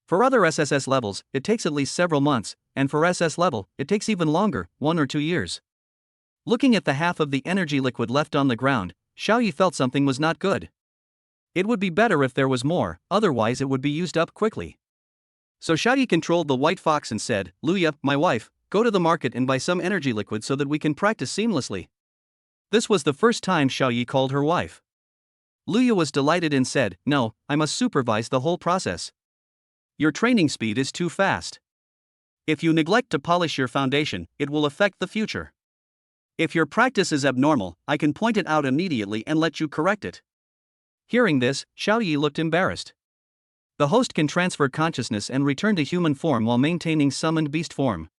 For other SSS levels, it takes at least several months, and for SS level, it takes even longer, 1 or 2 years. Looking at the half of the energy liquid left on the ground, Xiaoye felt something was not good. It would be better if there was more, otherwise it would be used up quickly. So Xiaoye controlled the white fox and said, Luya, my wife, go to the market and buy some energy liquid so that we can practice seamlessly. This was the first time Xiaoye called her wife. Luya was delighted and said, no, I must supervise the whole process. Your training speed is too fast. If you neglect to polish your foundation, it will affect the future. If your practice is abnormal, I can point it out immediately and let you correct it. Hearing this, Xiaoye looked embarrassed. The host can transfer consciousness and return to human form while maintaining summoned beast form.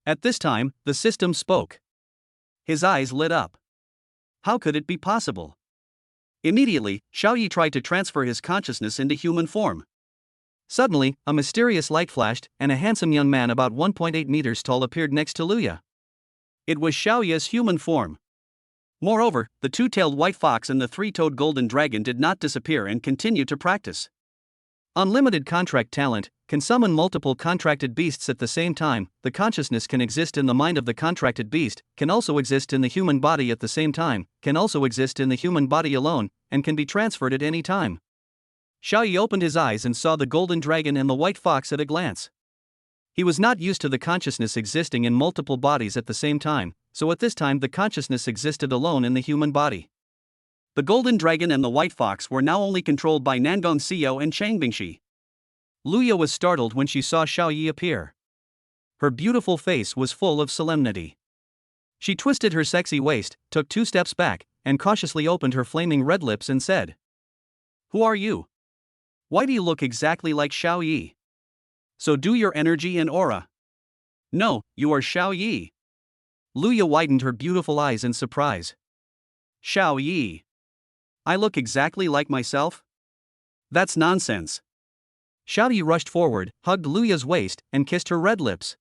At this time, the system spoke. His eyes lit up. How could it be possible? Immediately, Xiaoye tried to transfer his consciousness into human form. Suddenly, a mysterious light flashed, and a handsome young man about 1.8 meters tall appeared next to Luya. It was Xiaoye's human form. Moreover, the 2-tailed white fox and the 3-toed golden dragon did not disappear and continued to practice. Unlimited contract talent can summon multiple contracted beasts at the same time. The consciousness can exist in the mind of the contracted beast, can also exist in the human body at the same time, can also exist in the human body alone, and can be transferred at any time. Xiaoye opened his eyes and saw the golden dragon and the white fox at a glance. He was not used to the consciousness existing in multiple bodies at the same time, so at this time the consciousness existed alone in the human body. The golden dragon and the white fox were now only controlled by Nangong Xiao and Chang Bingxi. Luya was startled when she saw Xiaoye appear. Her beautiful face was full of solemnity. She twisted her sexy waist, took 2 steps back, and cautiously opened her flaming red lips and said, "Who are you? Why do you look exactly like Xiaoye? So do your energy and aura." "No, you are Xiaoye." Luya widened her beautiful eyes in surprise. "Xiaoye? I look exactly like myself? That's nonsense." Xiaoye rushed forward, hugged Luya's waist, and kissed her red lips.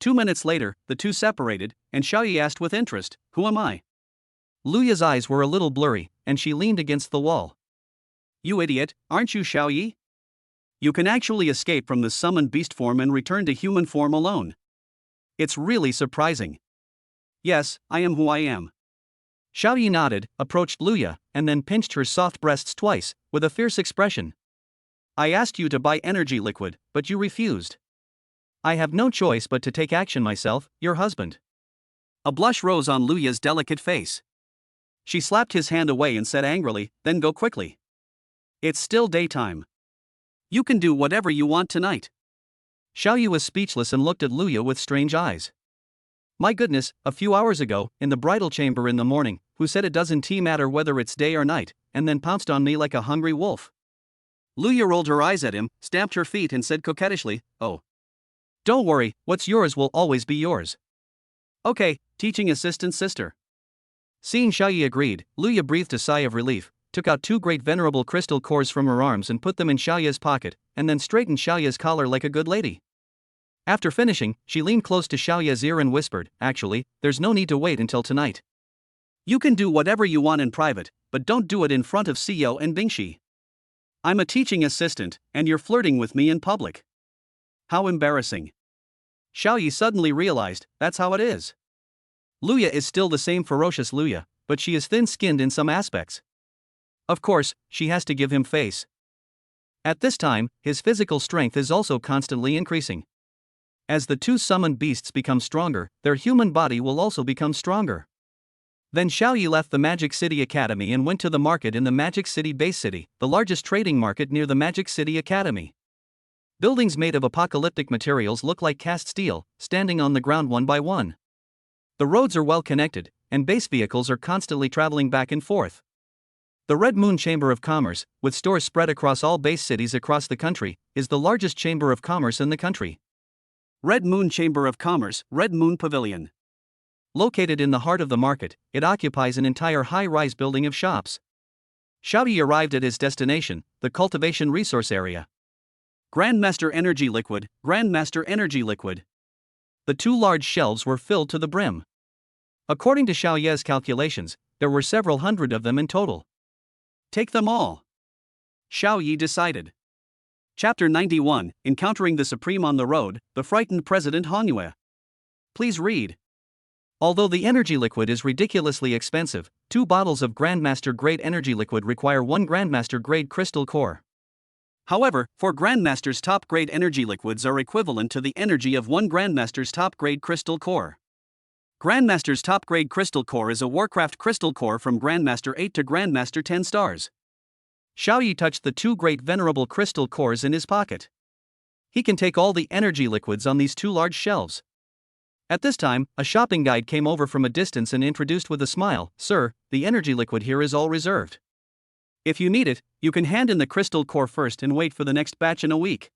2 minutes later, the two separated, and Xiaoye asked with interest, "Who am I?" Luya's eyes were a little blurry, and she leaned against the wall. "You idiot, aren't you Xiaoye? You can actually escape from the summoned beast form and return to human form alone. It's really surprising." Yes, I am who I am. Xiaoyi nodded, approached Luya, and then pinched her soft breasts twice, with a fierce expression. I asked you to buy energy liquid, but you refused. I have no choice but to take action myself, your husband. A blush rose on Luya's delicate face. She slapped his hand away and said angrily, then go quickly. It's still daytime. You can do whatever you want tonight. Xiaoyi was speechless and looked at Luya with strange eyes. My goodness, a few hours ago, in the bridal chamber in the morning, who said it doesn't matter whether it's day or night, and then pounced on me like a hungry wolf. Luya rolled her eyes at him, stamped her feet and said coquettishly, oh. Don't worry, what's yours will always be yours. Okay, teaching assistant sister. Seeing Xiaoyi agreed, Luya breathed a sigh of relief, took out 2 great venerable crystal cores from her arms and put them in Xiaoyi's pocket, and then straightened Xiaoyi's collar like a good lady. After finishing, she leaned close to Xiaoyi's ear and whispered, actually, there's no need to wait until tonight. You can do whatever you want in private, but don't do it in front of CEO and Bingshi. I'm a teaching assistant, and you're flirting with me in public. How embarrassing. Xiaoyi suddenly realized, that's how it is. Luya is still the same ferocious Luya, but she is thin-skinned in some aspects. Of course, she has to give him face. At this time, his physical strength is also constantly increasing. As the 2 summoned beasts become stronger, their human body will also become stronger. Then Xiaoyi left the Magic City Academy and went to the market in the Magic City Base City, the largest trading market near the Magic City Academy. Buildings made of apocalyptic materials look like cast steel, standing on the ground one by one. The roads are well connected, and base vehicles are constantly traveling back and forth. The Red Moon Chamber of Commerce, with stores spread across all base cities across the country, is the largest chamber of commerce in the country. Red Moon Chamber of Commerce, Red Moon Pavilion. Located in the heart of the market, it occupies an entire high-rise building of shops. Xiaoyi arrived at his destination, the cultivation resource area. Grandmaster Energy Liquid, Grandmaster Energy Liquid. The 2 large shelves were filled to the brim. According to Xiaoyi's calculations, there were several hundred of them in total. Take them all. Xiaoyi decided. Chapter 91, Encountering the Supreme on the Road, the Frightened President Hongyue. Please read. Although the energy liquid is ridiculously expensive, 2 bottles of Grandmaster Grade Energy Liquid require 1 Grandmaster Grade Crystal Core. However, 4 Grandmaster's top grade energy liquids are equivalent to the energy of 1 Grandmaster's top grade Crystal Core. Grandmaster's top grade Crystal Core is a Warcraft Crystal Core from Grandmaster 8 to Grandmaster 10 stars. Xiaoyi touched the 2 great venerable crystal cores in his pocket. He can take all the energy liquids on these 2 large shelves. At this time, a shopping guide came over from a distance and introduced with a smile, Sir, the energy liquid here is all reserved. If you need it, you can hand in the crystal core first and wait for the next batch in a week.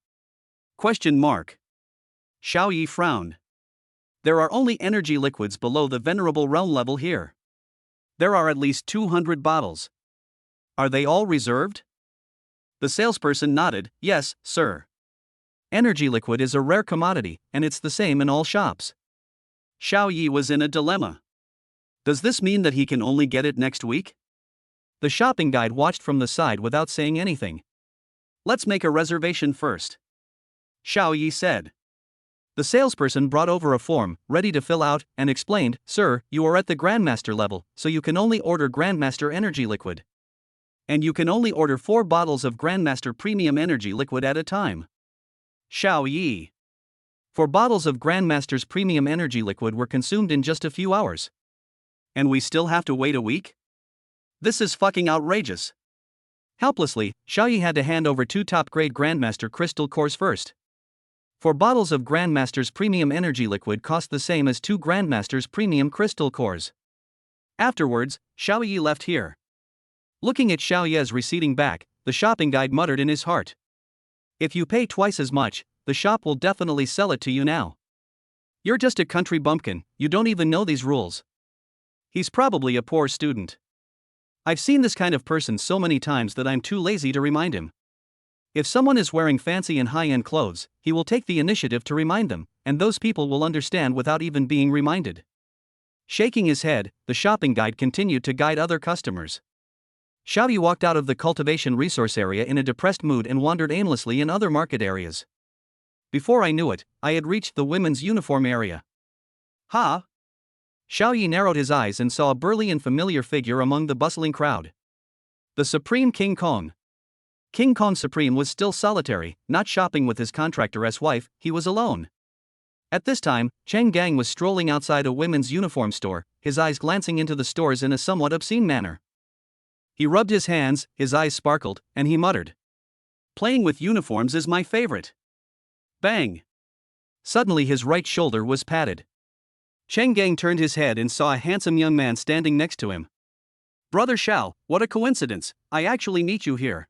Question mark. Xiaoyi frowned. There are only energy liquids below the venerable realm level here. There are at least 200 bottles. Are they all reserved? The salesperson nodded, yes, sir. Energy liquid is a rare commodity, and it's the same in all shops. Xiaoyi was in a dilemma. Does this mean that he can only get it next week? The shopping guide watched from the side without saying anything. Let's make a reservation first, Xiaoyi said. The salesperson brought over a form, ready to fill out, and explained, Sir, you are at the Grandmaster level, so you can only order Grandmaster Energy Liquid. And you can only order 4 bottles of Grandmaster Premium Energy Liquid at a time. Xiaoyi. 4 bottles of Grandmaster's Premium Energy Liquid were consumed in just a few hours. And we still have to wait a week? This is fucking outrageous. Helplessly, Xiaoyi had to hand over 2 top-grade Grandmaster Crystal Cores first. 4 bottles of Grandmaster's Premium Energy Liquid cost the same as 2 Grandmaster's Premium Crystal Cores. Afterwards, Xiaoyi left here. Looking at Xiaoyi's receding back, the shopping guide muttered in his heart. If you pay twice as much, the shop will definitely sell it to you now. You're just a country bumpkin, you don't even know these rules. He's probably a poor student. I've seen this kind of person so many times that I'm too lazy to remind him. If someone is wearing fancy and high-end clothes, he will take the initiative to remind them, and those people will understand without even being reminded. Shaking his head, the shopping guide continued to guide other customers. Xiaoyi walked out of the cultivation resource area in a depressed mood and wandered aimlessly in other market areas. Before I knew it, I had reached the women's uniform area. Ha! Xiao Yi narrowed his eyes and saw a burly and familiar figure among the bustling crowd. The Supreme King Kong. King Kong Supreme was still solitary, not shopping with his contractor's wife, he was alone. At this time, Cheng Gang was strolling outside a women's uniform store, his eyes glancing into the stores in a somewhat obscene manner. He rubbed his hands, his eyes sparkled, and he muttered, "Playing with uniforms is my favorite." Bang! Suddenly his right shoulder was patted. Cheng Gang turned his head and saw a handsome young man standing next to him. "Brother Xiao, what a coincidence, I actually meet you here."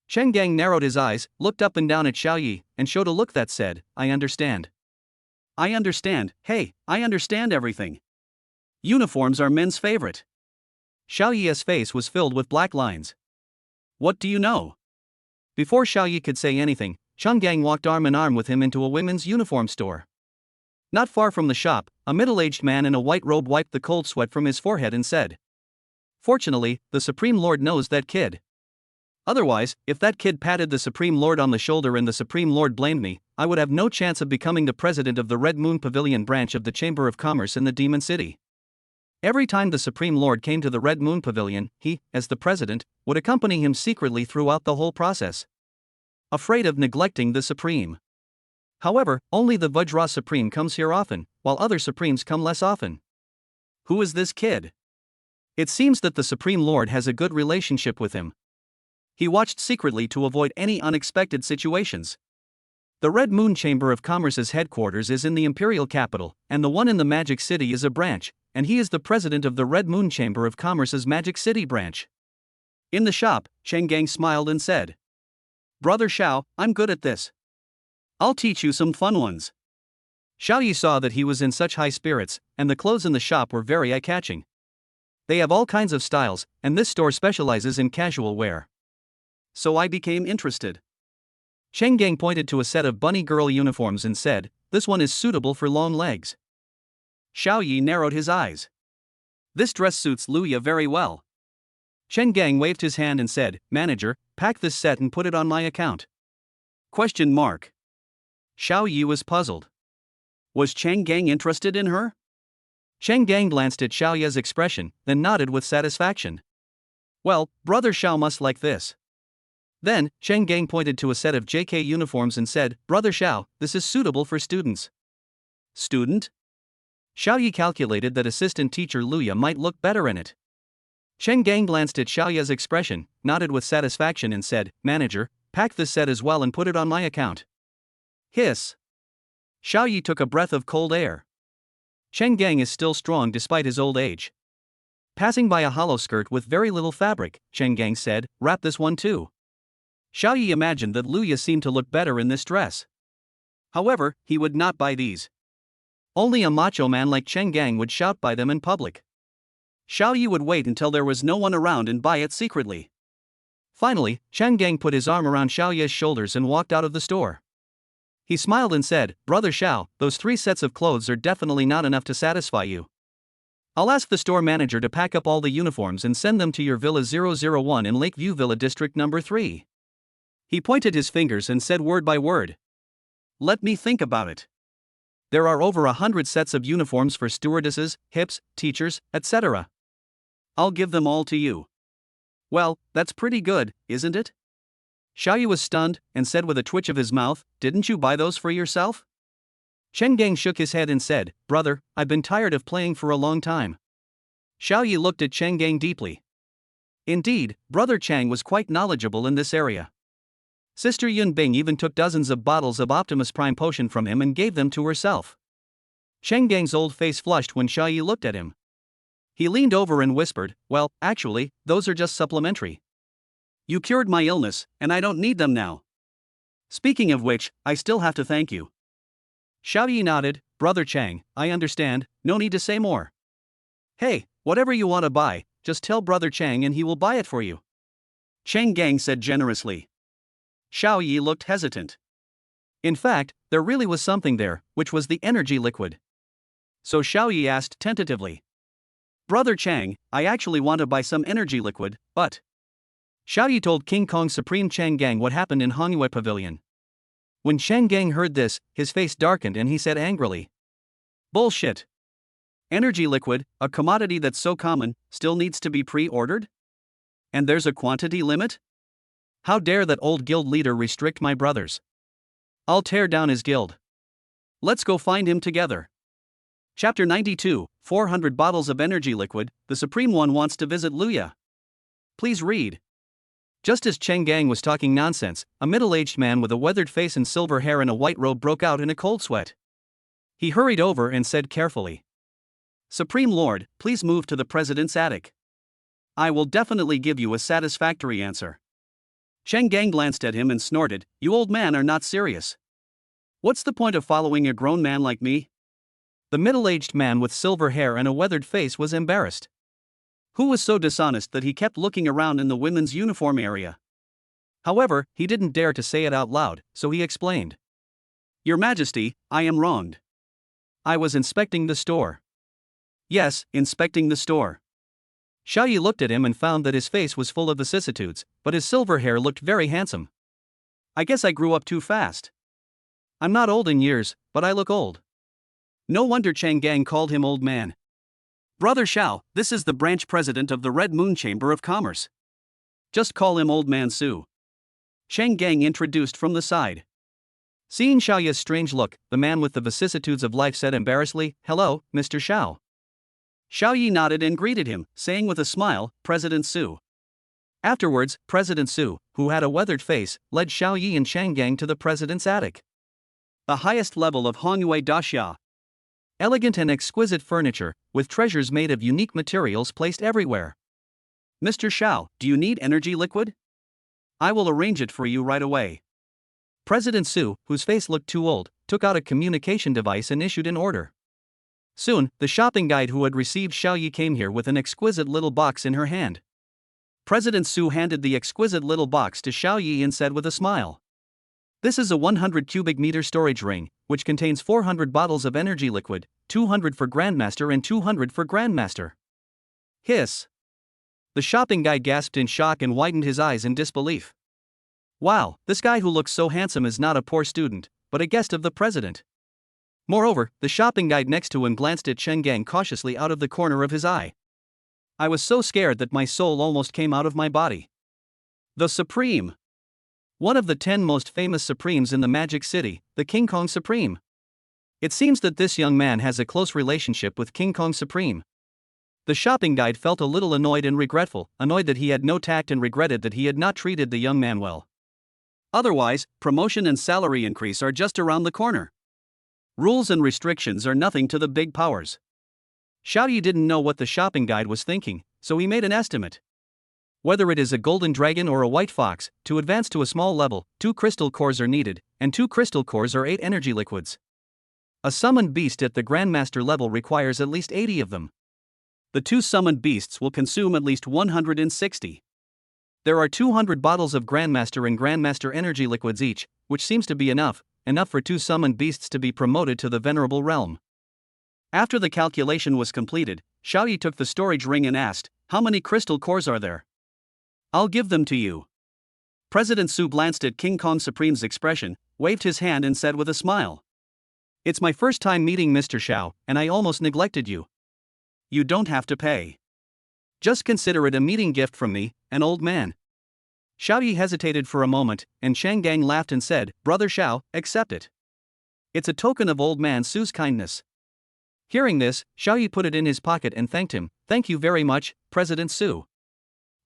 Cheng Gang narrowed his eyes, looked up and down at Xiao Yi, and showed a look that said, "I understand. I understand, hey, I understand everything. Uniforms are men's favorite." Xiao Yi's face was filled with black lines. "What do you know?" Before Xiao Yi could say anything, Cheng Gang walked arm in arm with him into a women's uniform store. Not far from the shop, a middle-aged man in a white robe wiped the cold sweat from his forehead and said, "Fortunately, the Supreme Lord knows that kid. Otherwise, if that kid patted the Supreme Lord on the shoulder and the Supreme Lord blamed me, I would have no chance of becoming the president of the Red Moon Pavilion branch of the Chamber of Commerce in the Demon City." Every time the Supreme Lord came to the Red Moon Pavilion, he, as the president, would accompany him secretly throughout the whole process. Afraid of neglecting the Supreme. However, only the Vajra Supreme comes here often, while other Supremes come less often. Who is this kid? It seems that the Supreme Lord has a good relationship with him. He watched secretly to avoid any unexpected situations. The Red Moon Chamber of Commerce's headquarters is in the Imperial Capital, and the one in the Magic City is a branch, and he is the president of the Red Moon Chamber of Commerce's Magic City branch. In the shop, Cheng Gang smiled and said, "Brother Xiao, I'm good at this. I'll teach you some fun ones." Xiao Yi saw that he was in such high spirits, and the clothes in the shop were very eye-catching. They have all kinds of styles, and this store specializes in casual wear. So I became interested. Cheng Gang pointed to a set of bunny girl uniforms and said, "This one is suitable for long legs." Xiao Yi narrowed his eyes. "This dress suits Luya very well." Cheng Gang waved his hand and said, "Manager, pack this set and put it on my account." Question mark. Xiao Yi was puzzled. Was Cheng Gang interested in her? Cheng Gang glanced at Xiao Yi's expression, then nodded with satisfaction. "Well, Brother Xiao must like this." Then, Cheng Gang pointed to a set of JK uniforms and said, "Brother Xiao, this is suitable for students." Student? Xiao Yi calculated that assistant teacher Luya might look better in it. Cheng Gang glanced at Xiao Yi's expression, nodded with satisfaction and said, "Manager, pack this set as well and put it on my account." Hiss. Xiao Yi took a breath of cold air. Cheng Gang is still strong despite his old age. Passing by a hollow skirt with very little fabric, Cheng Gang said, "Wrap this one too." Xiao Yi imagined that Luya seemed to look better in this dress. However, he would not buy these. Only a macho man like Cheng Gang would shout by them in public. Xiao Yi would wait until there was no one around and buy it secretly. Finally, Cheng Gang put his arm around Xiao Yi's shoulders and walked out of the store. He smiled and said, "Brother Xiao, those 3 sets of clothes are definitely not enough to satisfy you. I'll ask the store manager to pack up all the uniforms and send them to your Villa 001 in Lakeview Villa District number 3. He pointed his fingers and said word by word, "Let me think about it. There are over 100 sets of uniforms for stewardesses, hips, teachers, etc. I'll give them all to you." "Well, that's pretty good, isn't it?" Xiao Yi was stunned, and said with a twitch of his mouth, "Didn't you buy those for yourself?" Cheng Gang shook his head and said, "Brother, I've been tired of playing for a long time." Xiao Yi looked at Cheng Gang deeply. Indeed, Brother Chang was quite knowledgeable in this area. Sister Yun Bing even took dozens of bottles of Optimus Prime potion from him and gave them to herself. Cheng Gang's old face flushed when Xiao Yi looked at him. He leaned over and whispered, "Well, actually, those are just supplementary. You cured my illness, and I don't need them now. Speaking of which, I still have to thank you." Xiao Yi nodded, "Brother Chang, I understand, no need to say more. Hey, whatever you want to buy, just tell Brother Chang and he will buy it for you." Cheng Gang said generously. Xiao Yi looked hesitant. In fact, there really was something there, which was the energy liquid. So Xiao Yi asked tentatively, "Brother Chang, I actually want to buy some energy liquid, but..." Xiao Yi told King Kong Supreme Cheng Gang what happened in Hongyue Pavilion. When Cheng Gang heard this, his face darkened and he said angrily, "Bullshit. Energy liquid, a commodity that's so common, still needs to be pre-ordered? And there's a quantity limit? How dare that old guild leader restrict my brothers? I'll tear down his guild. Let's go find him together. Chapter 92, 400 bottles of energy liquid, the Supreme One wants to visit Luya. Please read. Just as Cheng Gang was talking nonsense, a middle-aged man with a weathered face and silver hair and a white robe broke out in a cold sweat. He hurried over and said carefully, "Supreme Lord, please move to the President's attic. I will definitely give you a satisfactory answer." Cheng Gang glanced at him and snorted, "You old man are not serious. What's the point of following a grown man like me?" The middle-aged man with silver hair and a weathered face was embarrassed. Who was so dishonest that he kept looking around in the women's uniform area? However, he didn't dare to say it out loud, so he explained. "Your Majesty, I am wronged. I was inspecting the store." "Yes, inspecting the store." Xiaoyi looked at him and found that his face was full of vicissitudes, but his silver hair looked very handsome. "I guess I grew up too fast. I'm not old in years, but I look old." No wonder Cheng Gang called him old man. "Brother Xiao, this is the branch president of the Red Moon Chamber of Commerce. Just call him Old Man Su." Cheng Gang introduced from the side. Seeing Xiaoyi's strange look, the man with the vicissitudes of life said embarrassedly, "Hello, Mr. Xiao." Xiaoyi nodded and greeted him, saying with a smile, "President Su." Afterwards, President Su, who had a weathered face, led Xiaoyi and Cheng Gang to the president's attic. The highest level of Hongyue Daxia. Elegant and exquisite furniture, with treasures made of unique materials placed everywhere. "Mr. Xiao, do you need energy liquid? I will arrange it for you right away." President Su, whose face looked too old, took out a communication device and issued an order. Soon, the shopping guide who had received Xiaoyi came here with an exquisite little box in her hand. President Su handed the exquisite little box to Xiaoyi and said with a smile, "This is a 100 cubic meter storage ring, which contains 400 bottles of energy liquid, 200 for Grandmaster and 200 for Grandmaster." Hiss. The shopping guy gasped in shock and widened his eyes in disbelief. Wow, this guy who looks so handsome is not a poor student, but a guest of the president. Moreover, the shopping guide next to him glanced at Cheng Gang cautiously out of the corner of his eye. I was so scared that my soul almost came out of my body. The Supreme. One of the 10 most famous Supremes in the Magic City, the King Kong Supreme. It seems that this young man has a close relationship with King Kong Supreme. The shopping guide felt a little annoyed and regretful, annoyed that he had no tact and regretted that he had not treated the young man well. Otherwise, promotion and salary increase are just around the corner. Rules and restrictions are nothing to the big powers. Xiaoyi didn't know what the shopping guide was thinking, so he made an estimate. Whether it is a golden dragon or a white fox, to advance to a small level, 2 crystal cores are needed, and 2 crystal cores are 8 energy liquids. A summoned beast at the Grandmaster level requires at least 80 of them. The 2 summoned beasts will consume at least 160. There are 200 bottles of Grandmaster and Grandmaster energy liquids each, which seems to be enough for 2 summoned beasts to be promoted to the Venerable Realm. After the calculation was completed, Xiaoyi took the storage ring and asked, "How many crystal cores are there?" "I'll give them to you." President Su glanced at King Kong Supreme's expression, waved his hand and said with a smile, "It's my first time meeting Mr. Xiao, and I almost neglected you. You don't have to pay. Just consider it a meeting gift from me, an old man." Xiaoyi hesitated for a moment, and Cheng Gang laughed and said, "Brother Xiao, accept it. It's a token of old man Su's kindness." Hearing this, Xiaoyi put it in his pocket and thanked him. "Thank you very much, President Su."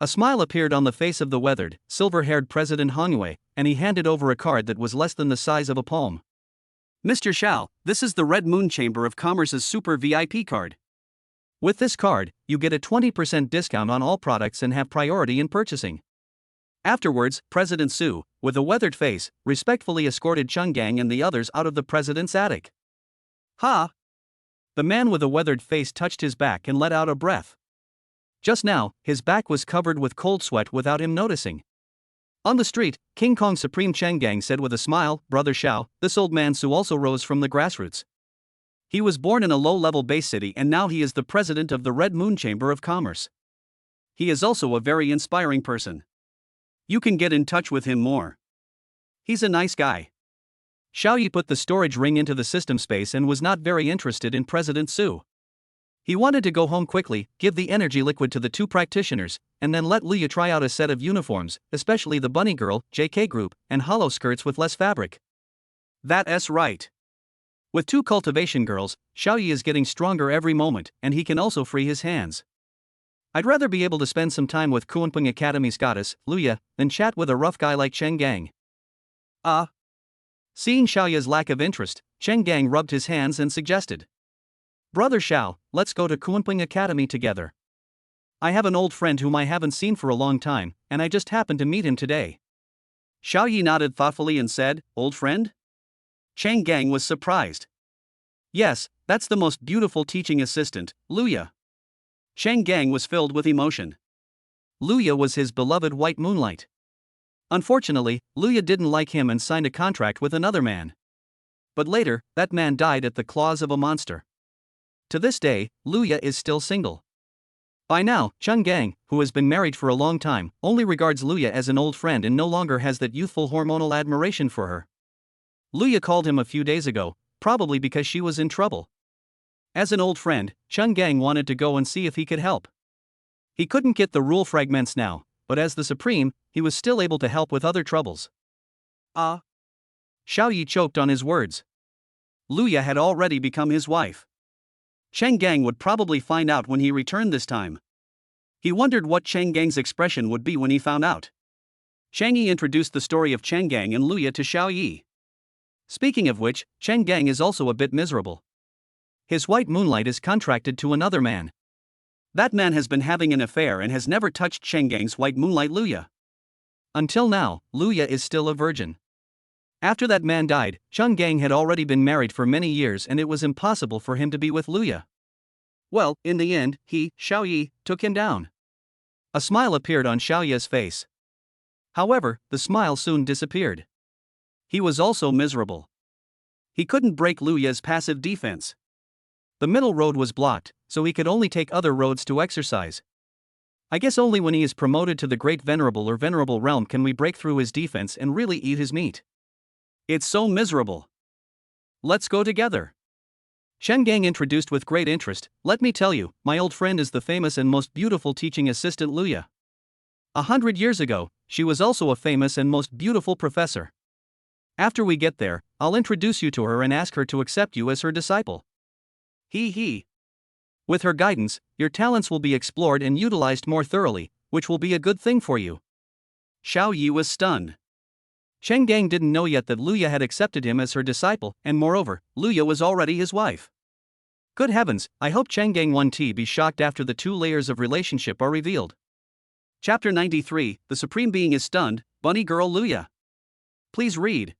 A smile appeared on the face of the weathered, silver-haired President Hongyue, and he handed over a card that was less than the size of a palm. "Mr. Xiao, this is the Red Moon Chamber of Commerce's Super VIP card. With this card, you get a 20% discount on all products and have priority in purchasing." Afterwards, President Su, with a weathered face, respectfully escorted Cheng Gang and the others out of the president's attic. "Ha!" The man with a weathered face touched his back and let out a breath. Just now, his back was covered with cold sweat without him noticing. On the street, King Kong Supreme Cheng Gang said with a smile, "Brother Xiao, this old man Su also rose from the grassroots. He was born in a low-level base city and now he is the president of the Red Moon Chamber of Commerce. He is also a very inspiring person. You can get in touch with him more. He's a nice guy." Xiaoyi put the storage ring into the system space and was not very interested in President Su. He wanted to go home quickly, give the energy liquid to the two practitioners, and then let Luya try out a set of uniforms, especially the bunny girl, JK group, and hollow skirts with less fabric. That's right. With two cultivation girls, Xiaoyi is getting stronger every moment, and he can also free his hands. I'd rather be able to spend some time with Kunpeng Academy's goddess, Luya, than chat with a rough guy like Cheng Gang. Seeing Xiaoya's lack of interest, Cheng Gang rubbed his hands and suggested, "Brother Xiao, let's go to Kunpeng Academy together. I have an old friend whom I haven't seen for a long time, and I just happened to meet him today." Xiaoyi nodded thoughtfully and said, "Old friend?" Cheng Gang was surprised. "Yes, that's the most beautiful teaching assistant, Luya." Cheng Gang was filled with emotion. Luya was his beloved white moonlight. Unfortunately, Luya didn't like him and signed a contract with another man. But later, that man died at the claws of a monster. To this day, Luya is still single. By now, Cheng Gang, who has been married for a long time, only regards Luya as an old friend and no longer has that youthful hormonal admiration for her. Luya called him a few days ago, probably because she was in trouble. As an old friend, Cheng Gang wanted to go and see if he could help. He couldn't get the rule fragments now, but as the Supreme, he was still able to help with other troubles. Xiaoyi choked on his words. Luya had already become his wife. Cheng Gang would probably find out when he returned this time. He wondered what Cheng Gang's expression would be when he found out. Cheng Yi introduced the story of Cheng Gang and Luya to Xiaoyi. Speaking of which, Cheng Gang is also a bit miserable. His white moonlight is contracted to another man. That man has been having an affair and has never touched Cheng Gang's white moonlight Luya. Until now, Luya is still a virgin. After that man died, Cheng Gang had already been married for many years and it was impossible for him to be with Luya. Well, in the end, Xiaoyi, took him down. A smile appeared on Xiaoya's face. However, the smile soon disappeared. He was also miserable. He couldn't break Luya's passive defense. The middle road was blocked, so he could only take other roads to exercise. I guess only when he is promoted to the Great Venerable or Venerable Realm can we break through his defense and really eat his meat. It's so miserable. Let's go together. Cheng Gang introduced with great interest. Let me tell you, my old friend is the famous and most beautiful teaching assistant Luya. 100 years ago, she was also a famous and most beautiful professor. After we get there, I'll introduce you to her and ask her to accept you as her disciple. With her guidance, your talents will be explored and utilized more thoroughly, which will be a good thing for you. Xiaoyi was stunned. Cheng Gang didn't know yet that Luya had accepted him as her disciple, and moreover, Luya was already his wife. Good heavens, I hope Cheng Gang 1T be shocked after the two layers of relationship are revealed. Chapter 93, The Supreme Being is Stunned, Bunny Girl Luya. Please read.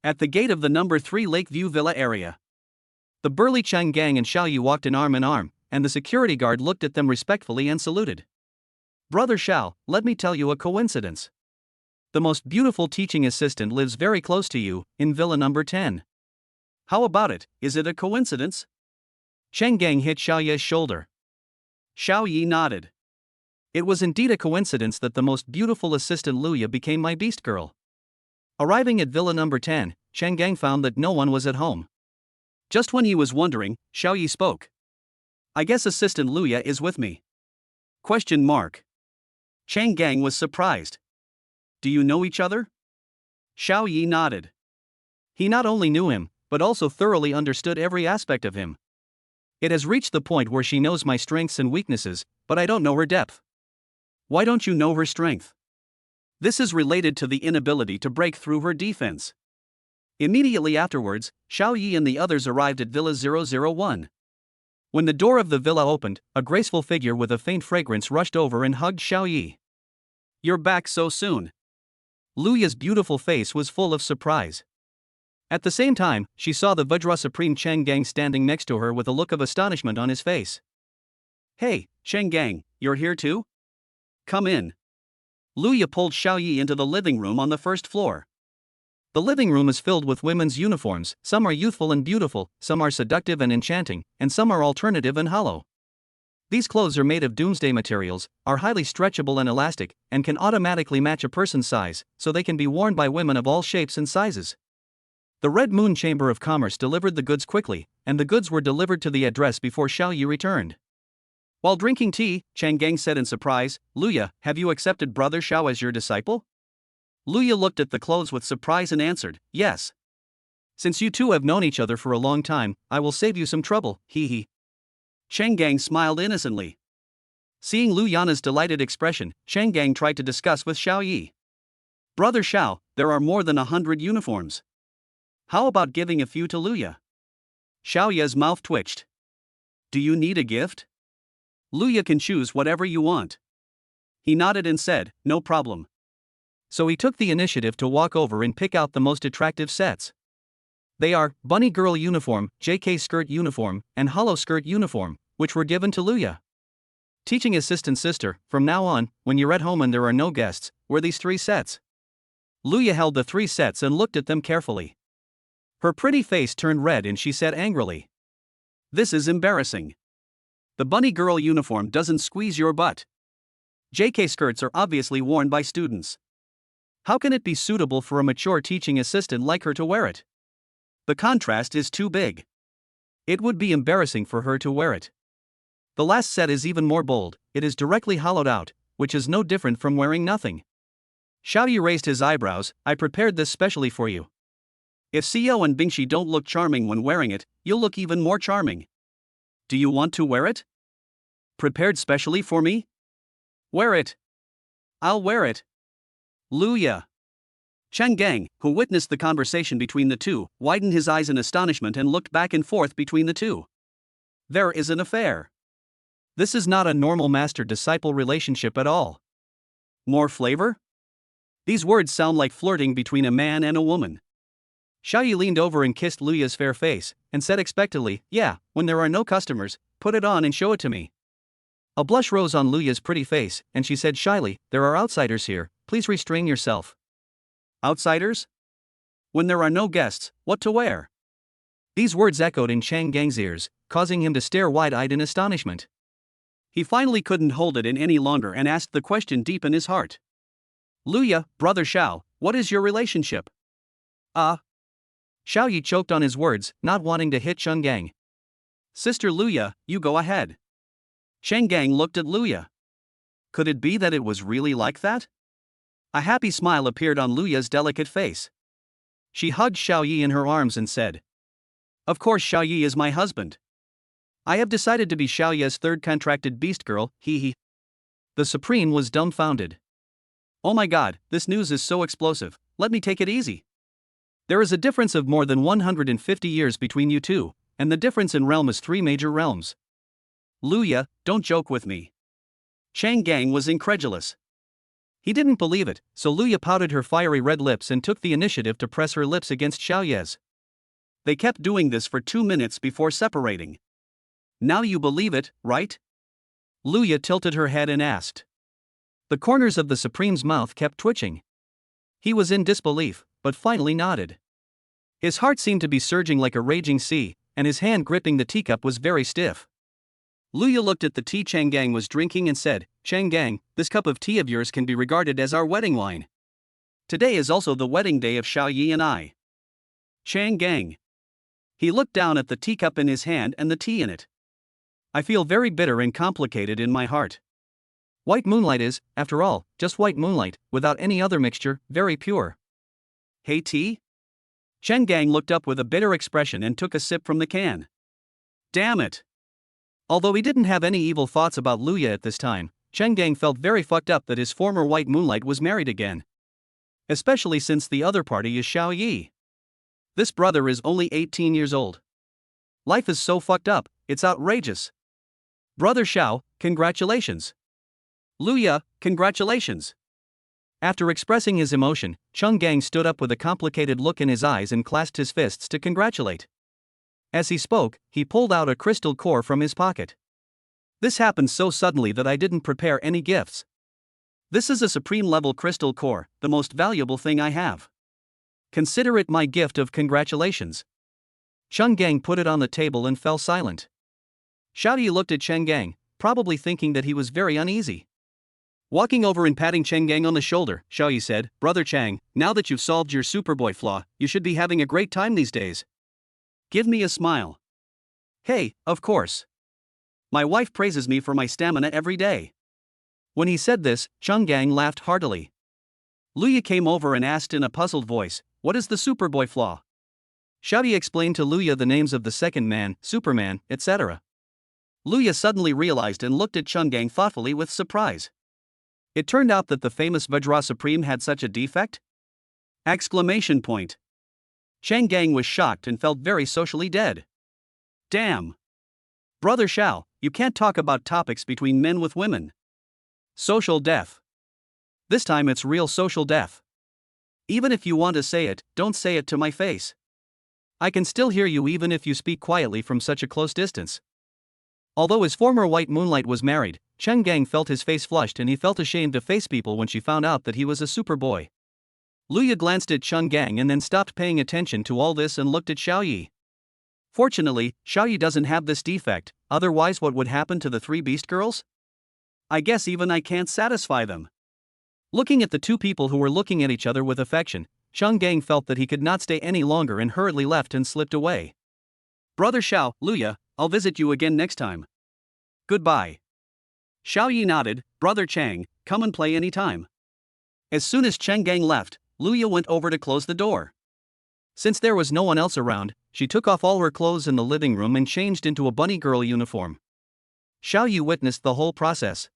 At the gate of the number 3 Lakeview Villa area. The burly Cheng Gang and Xiaoyi walked in arm, and the security guard looked at them respectfully and saluted. Brother Xiao, let me tell you a coincidence. The most beautiful teaching assistant lives very close to you, in Villa number 10. How about it, is it a coincidence? Cheng Gang hit Xiaoyi's shoulder. Xiaoyi nodded. It was indeed a coincidence that the most beautiful assistant Luya became my beast girl. Arriving at Villa number 10, Cheng Gang found that no one was at home. Just when he was wondering, Xiaoyi spoke. I guess assistant Luya is with me. ? Cheng Gang was surprised. Do you know each other? Xiaoyi nodded. He not only knew him, but also thoroughly understood every aspect of him. It has reached the point where she knows my strengths and weaknesses, but I don't know her depth. Why don't you know her strength? This is related to the inability to break through her defense. Immediately afterwards, Xiaoyi and the others arrived at Villa 001. When the door of the villa opened, a graceful figure with a faint fragrance rushed over and hugged Xiaoyi. You're back so soon. Luya's beautiful face was full of surprise. At the same time, she saw the Vajra Supreme Cheng Gang standing next to her with a look of astonishment on his face. Hey, Cheng Gang, you're here too? Come in. Luya pulled Xiaoyi into the living room on the first floor. The living room is filled with women's uniforms, some are youthful and beautiful, some are seductive and enchanting, and some are alternative and hollow. These clothes are made of doomsday materials, are highly stretchable and elastic, and can automatically match a person's size, so they can be worn by women of all shapes and sizes. The Red Moon Chamber of Commerce delivered the goods quickly, and the goods were delivered to the address before Xiao Yi returned. While drinking tea, Chang Gang said in surprise, "Luya, have you accepted Brother Xiao as your disciple?" Luya looked at the clothes with surprise and answered, "Yes. Since you two have known each other for a long time, I will save you some trouble, hee hee." Chang Gang smiled innocently. Seeing Lu Yana's delighted expression, Chang Gang tried to discuss with Xiao Yi. "Brother Xiao, there are more than 100 uniforms. How about giving a few to Luya?" Xiao Yi's mouth twitched. "Do you need a gift? Luya can choose whatever you want." He nodded and said, "No problem." So he took the initiative to walk over and pick out the most attractive sets. They are Bunny Girl Uniform, JK Skirt Uniform, and Hollow Skirt Uniform, which were given to Luya. Teaching assistant sister, from now on, when you're at home and there are no guests, wear these 3 sets. Luya held the 3 sets and looked at them carefully. Her pretty face turned red and she said angrily, "This is embarrassing. The Bunny Girl uniform doesn't squeeze your butt. JK skirts are obviously worn by students. How can it be suitable for a mature teaching assistant like her to wear it? The contrast is too big. It would be embarrassing for her to wear it. The last set is even more bold, it is directly hollowed out, which is no different from wearing nothing." Xiao Yi raised his eyebrows. "I prepared this specially for you. If Xiao and Bingxi don't look charming when wearing it, you'll look even more charming. Do you want to wear it? Prepared specially for me? Wear it. I'll wear it. Luya." Chang Gang, who witnessed the conversation between the two, widened his eyes in astonishment and looked back and forth between the two. There is an affair. This is not a normal master-disciple relationship at all. More flavor? These words sound like flirting between a man and a woman. Xiao Yi leaned over and kissed Luya's fair face, and said expectantly, "Yeah, when there are no customers, put it on and show it to me." A blush rose on Luya's pretty face, and she said shyly, "There are outsiders here, please restrain yourself." Outsiders? When there are no guests, what to wear? These words echoed in Chang Gang's ears, causing him to stare wide-eyed in astonishment. He finally couldn't hold it in any longer and asked the question deep in his heart. "Luya, Brother Xiao, what is your relationship?" Xiao Yi choked on his words, not wanting to hit Chang Gang. "Sister Luya, you go ahead." Chang Gang looked at Luya. Could it be that it was really like that? A happy smile appeared on Luya's delicate face. She hugged Xiao Yi in her arms and said, "Of course Xiao Yi is my husband. I have decided to be Xiao Yi's 3rd contracted beast girl, hee hee." The Supreme was dumbfounded. "Oh my god, this news is so explosive, let me take it easy. There is a difference of more than 150 years between you two, and the difference in realm is 3 major realms. Luya, don't joke with me." Chang Gang was incredulous. He didn't believe it, so Luya pouted her fiery red lips and took the initiative to press her lips against Xiao Yi's. They kept doing this for 2 minutes before separating. "Now you believe it, right?" Luya tilted her head and asked. The corners of the Supreme's mouth kept twitching. He was in disbelief, but finally nodded. His heart seemed to be surging like a raging sea, and his hand gripping the teacup was very stiff. Luya looked at the tea Chang Gang was drinking and said, "Chang Gang, this cup of tea of yours can be regarded as our wedding wine. Today is also the wedding day of Xiao Yi and I." Chang Gang. He looked down at the teacup in his hand and the tea in it. "I feel very bitter and complicated in my heart. White moonlight is, after all, just white moonlight, without any other mixture, very pure." "Hey tea?" Chang Gang looked up with a bitter expression and took a sip from the can. Damn it. Although he didn't have any evil thoughts about Luya at this time, Chang Gang felt very fucked up that his former white moonlight was married again. Especially since the other party is Xiao Yi. This brother is only 18 years old. Life is so fucked up, it's outrageous. Brother Xiao, congratulations. Luya, congratulations. After expressing his emotion, Chang Gang stood up with a complicated look in his eyes and clasped his fists to congratulate. As he spoke, he pulled out a crystal core from his pocket. "This happened so suddenly that I didn't prepare any gifts. This is a supreme level crystal core, the most valuable thing I have. Consider it my gift of congratulations." Chang Gang put it on the table and fell silent. Xiao Yi looked at Chang Gang, probably thinking that he was very uneasy. Walking over and patting Chang Gang on the shoulder, Xiao Yi said, "Brother Chang, now that you've solved your Superboy flaw, you should be having a great time these days. Give me a smile." Hey, of course. My wife praises me for my stamina every day. When he said this, Changgang laughed heartily. Luya came over and asked in a puzzled voice, "What is the Superboy flaw?" Xiaoyi explained to Luya the names of the second man, Superman, etc. Luya suddenly realized and looked at Changgang thoughtfully with surprise. It turned out that the famous Vajra Supreme had such a defect? Exclamation point. Changgang was shocked and felt very socially dead. Damn. Brother Xiao, you can't talk about topics between men with women. Social death. This time it's real social death. Even if you want to say it, don't say it to my face. I can still hear you even if you speak quietly from such a close distance. Although his former white moonlight was married, Changgang felt his face flushed and he felt ashamed to face people when she found out that he was a superboy. Luya glanced at Changgang and then stopped paying attention to all this and looked at Xiaoyi. Fortunately, Xiaoyi doesn't have this defect, otherwise what would happen to the three beast girls? I guess even I can't satisfy them. Looking at the two people who were looking at each other with affection, Changgang felt that he could not stay any longer and hurriedly left and slipped away. Brother Xiao, Luya, I'll visit you again next time. Goodbye. Xiaoyi nodded. Brother Chang, come and play anytime. As soon as Changgang left, Luya went over to close the door. Since there was no one else around, she took off all her clothes in the living room and changed into a bunny girl uniform. Xiaoyi witnessed the whole process.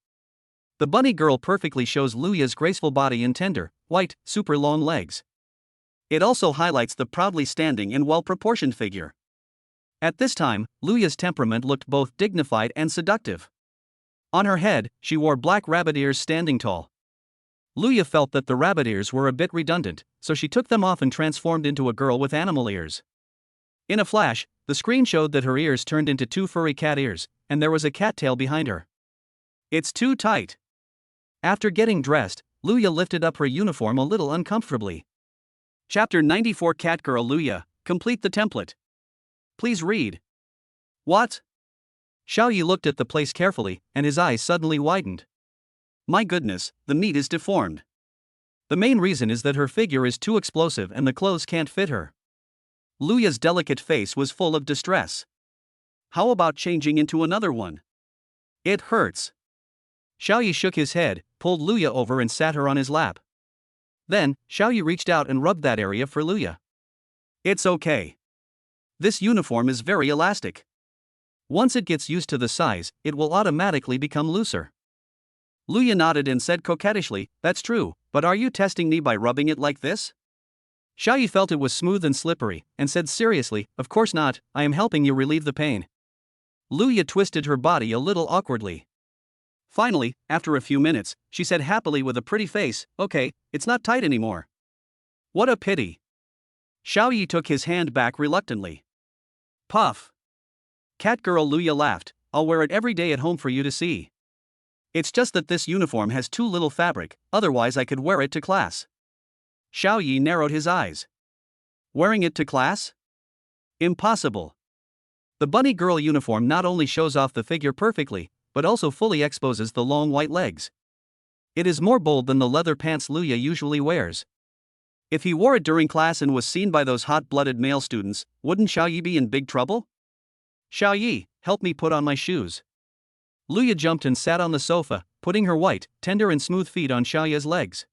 The bunny girl perfectly shows Luya's graceful body and tender, white, super long legs. It also highlights the proudly standing and well-proportioned figure. At this time, Luya's temperament looked both dignified and seductive. On her head, she wore black rabbit ears standing tall. Luya felt that the rabbit ears were a bit redundant, so she took them off and transformed into a girl with animal ears. In a flash, the screen showed that her ears turned into two furry cat ears, and there was a cat tail behind her. It's too tight. After getting dressed, Luya lifted up her uniform a little uncomfortably. Chapter 94 Catgirl Luya, complete the template. Please read. What? Xiaoyi looked at the place carefully, and his eyes suddenly widened. My goodness, the meat is deformed. The main reason is that her figure is too explosive and the clothes can't fit her. Luya's delicate face was full of distress. How about changing into another one? It hurts. Xiaoyi shook his head, pulled Luya over and sat her on his lap. Then, Xiaoyi reached out and rubbed that area for Luya. It's okay. This uniform is very elastic. Once it gets used to the size, it will automatically become looser. Luya nodded and said coquettishly, That's true, but are you testing me by rubbing it like this? Xiaoyi felt it was smooth and slippery, and said seriously, Of course not, I am helping you relieve the pain. Luya twisted her body a little awkwardly. Finally, after a few minutes, she said happily with a pretty face, Okay, it's not tight anymore. What a pity. Xiaoyi took his hand back reluctantly. Puff. Catgirl Luya laughed, I'll wear it every day at home for you to see. It's just that this uniform has too little fabric, otherwise I could wear it to class. Xiaoyi narrowed his eyes. Wearing it to class? Impossible. The bunny girl uniform not only shows off the figure perfectly, but also fully exposes the long white legs. It is more bold than the leather pants Luya usually wears. If he wore it during class and was seen by those hot-blooded male students, wouldn't Xiaoyi be in big trouble? Xiaoyi, help me put on my shoes. Luya jumped and sat on the sofa, putting her white, tender and smooth feet on Xiaoyi's legs.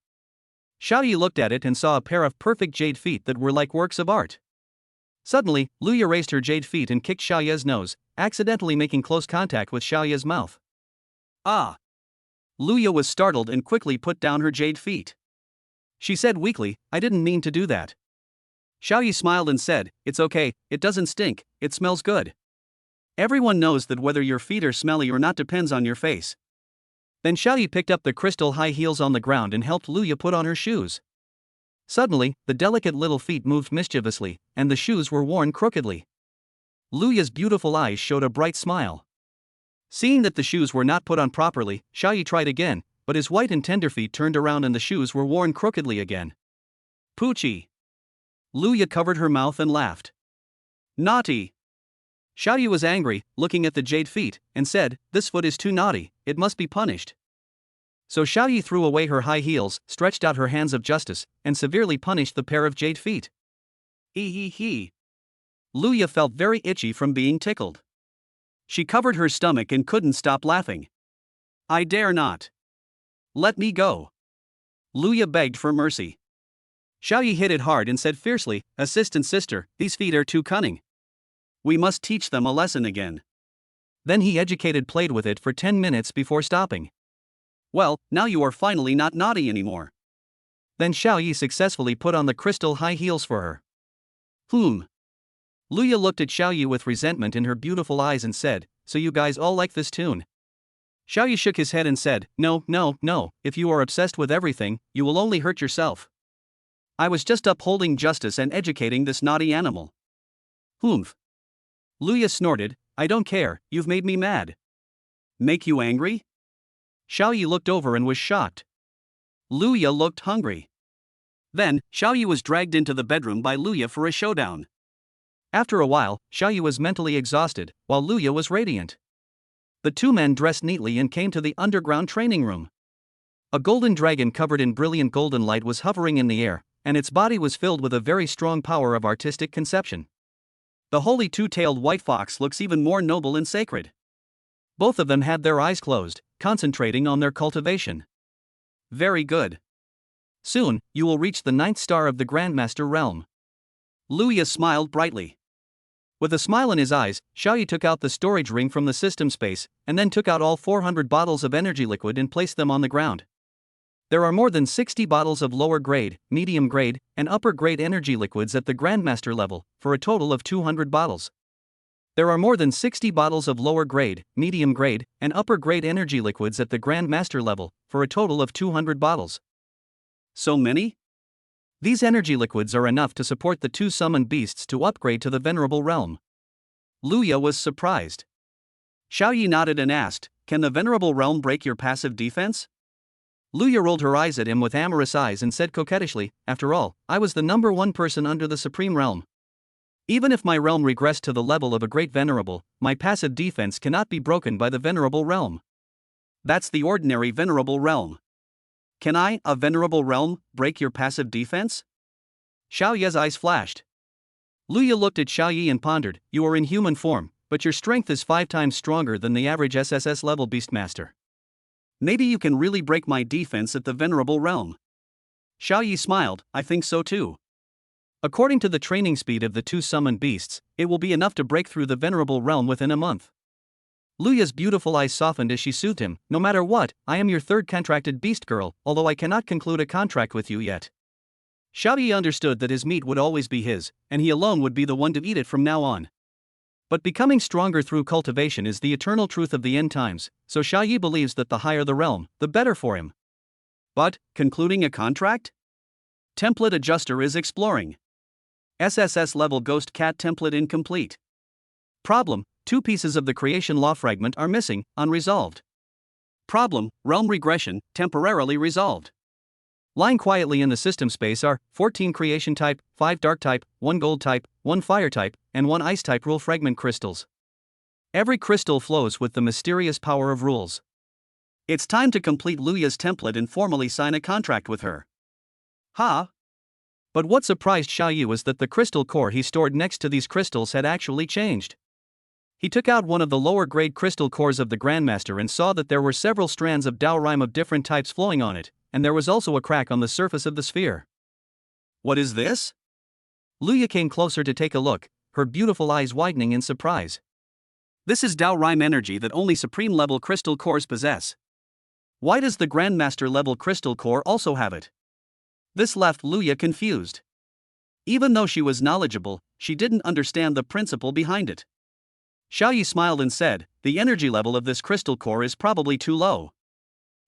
Xiaoyi looked at it and saw a pair of perfect jade feet that were like works of art. Suddenly, Luya raised her jade feet and kicked Xiaoyi's nose, accidentally making close contact with Xiaoyi's mouth. Ah! Luya was startled and quickly put down her jade feet. She said weakly, I didn't mean to do that. Xiaoyi smiled and said, It's okay, it doesn't stink, it smells good. Everyone knows that whether your feet are smelly or not depends on your face. Then Xiaoyi picked up the crystal high heels on the ground and helped Luya put on her shoes. Suddenly, the delicate little feet moved mischievously, and the shoes were worn crookedly. Luya's beautiful eyes showed a bright smile. Seeing that the shoes were not put on properly, Xiaoyi tried again, but his white and tender feet turned around and the shoes were worn crookedly again. Poochie. Luya covered her mouth and laughed. Naughty. Xiaoyi was angry, looking at the jade feet, and said, This foot is too naughty, it must be punished. So Xiaoyi threw away her high heels, stretched out her hands of justice, and severely punished the pair of jade feet. He. Luya felt very itchy from being tickled. She covered her stomach and couldn't stop laughing. I dare not. Let me go. Luya begged for mercy. Xiaoyi hit it hard and said fiercely, Assistant sister, these feet are too cunning. We must teach them a lesson again. Then he played with it for 10 minutes before stopping. Well, now you are finally not naughty anymore. Then Xiaoyi successfully put on the crystal high heels for her. Luya looked at Xiaoyi with resentment in her beautiful eyes and said, so you guys all like this tune? Xiaoyi shook his head and said, no, if you are obsessed with everything, you will only hurt yourself. I was just upholding justice and educating this naughty animal. Luya snorted, I don't care, you've made me mad. Make you angry? Xiaoyi looked over and was shocked. Luya looked hungry. Then, Xiaoyi was dragged into the bedroom by Luya for a showdown. After a while, Xiaoyi was mentally exhausted, while Luya was radiant. The two men dressed neatly and came to the underground training room. A golden dragon covered in brilliant golden light was hovering in the air, and its body was filled with a very strong power of artistic conception. The holy two-tailed white fox looks even more noble and sacred. Both of them had their eyes closed, concentrating on their cultivation. Very good. Soon, you will reach the 9th star of the Grandmaster realm. Luya smiled brightly. With a smile in his eyes, Xiaoyi took out the storage ring from the system space, and then took out all 400 bottles of energy liquid and placed them on the ground. There are more than 60 bottles of lower grade, medium grade, and upper grade energy liquids at the Grandmaster level, for a total of 200 bottles. There are more than 60 bottles of lower grade, medium grade, and upper grade energy liquids at the Grandmaster level, for a total of 200 bottles. So many? These energy liquids are enough to support the 2 summoned beasts to upgrade to the Venerable Realm. Luya was surprised. Xiaoyi nodded and asked, can the Venerable Realm break your passive defense? Luya rolled her eyes at him with amorous eyes and said coquettishly, after all, I was the number 1 person under the Supreme Realm. Even if my realm regressed to the level of a great Venerable, my passive defense cannot be broken by the Venerable Realm. That's the ordinary Venerable Realm. Can I, a Venerable Realm, break your passive defense? Xiaoyi's eyes flashed. Luya looked at Xiaoyi and pondered, you are in human form, but your strength is 5 times stronger than the average SSS-level Beastmaster. Maybe you can really break my defense at the Venerable Realm. Xiaoyi smiled, I think so too. According to the training speed of the 2 summoned beasts, it will be enough to break through the Venerable Realm within a month. Luya's beautiful eyes softened as she soothed him, no matter what, I am your 3rd contracted beast girl, although I cannot conclude a contract with you yet. Xiaoyi understood that his meat would always be his, and he alone would be the one to eat it from now on. But becoming stronger through cultivation is the eternal truth of the end times, so Xiaoyi believes that the higher the realm, the better for him. But, concluding a contract? Template adjuster is exploring. SSS-level ghost cat template incomplete. Problem, 2 pieces of the creation law fragment are missing, unresolved. Problem, realm regression, temporarily resolved. Lying quietly in the system space are 14 creation type, 5 dark type, 1 gold type, 1 fire type, and 1 ice type rule fragment crystals. Every crystal flows with the mysterious power of rules. It's time to complete Luya's template and formally sign a contract with her. But what surprised Xiaoyi was that the crystal core he stored next to these crystals had actually changed. He took out one of the lower grade crystal cores of the Grandmaster and saw that there were several strands of Dao Rime of different types flowing on it, and there was also a crack on the surface of the sphere. What is this? Luya came closer to take a look, her beautiful eyes widening in surprise. This is Dao Rime energy that only supreme level crystal cores possess. Why does the Grandmaster level crystal core also have it? This left Luya confused. Even though she was knowledgeable, she didn't understand the principle behind it. Xiaoyi smiled and said, the energy level of this crystal core is probably too low.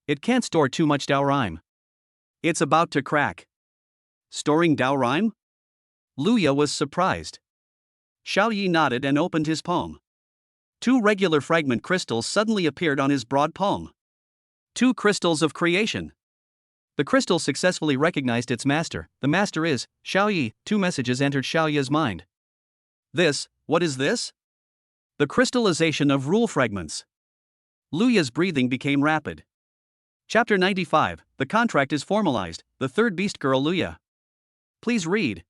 It can't store too much Dao Rime. It's about to crack. Storing Dao Rime? Luya was surprised. Xiaoyi nodded and opened his palm. 2 regular fragment crystals suddenly appeared on his broad palm. 2 crystals of creation. The crystal successfully recognized its master. The master is Xiaoyi. 2 messages entered Xiaoyi's mind. What is this? The crystallization of rule fragments. Luya's breathing became rapid. Chapter 95, the contract is formalized, the 3rd beast girl Luya. Please read.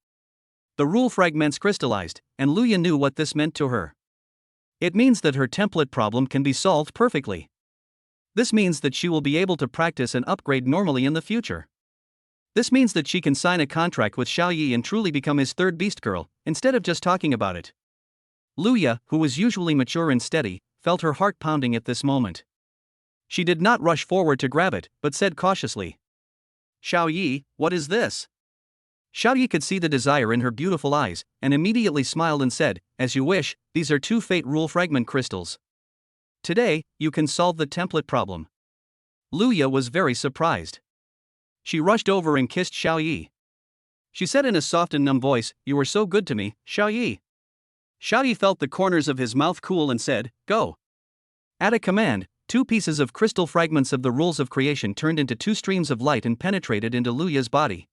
The rule fragments crystallized, and Luya knew what this meant to her. It means that her template problem can be solved perfectly. This means that she will be able to practice and upgrade normally in the future. This means that she can sign a contract with Xiaoyi and truly become his third beast girl, instead of just talking about it. Luya, who was usually mature and steady, felt her heart pounding at this moment. She did not rush forward to grab it, but said cautiously, "Xiaoyi, what is this?" Xiaoyi could see the desire in her beautiful eyes, and immediately smiled and said, "As you wish, these are 2 Fate Rule Fragment crystals. Today, you can solve the template problem." Luya was very surprised. She rushed over and kissed Xiaoyi. She said in a soft and numb voice, "You were so good to me, Xiaoyi." Xiaoyi felt the corners of his mouth cool and said, "Go." At a command, 2 pieces of crystal fragments of the rules of creation turned into 2 streams of light and penetrated into Luya's body.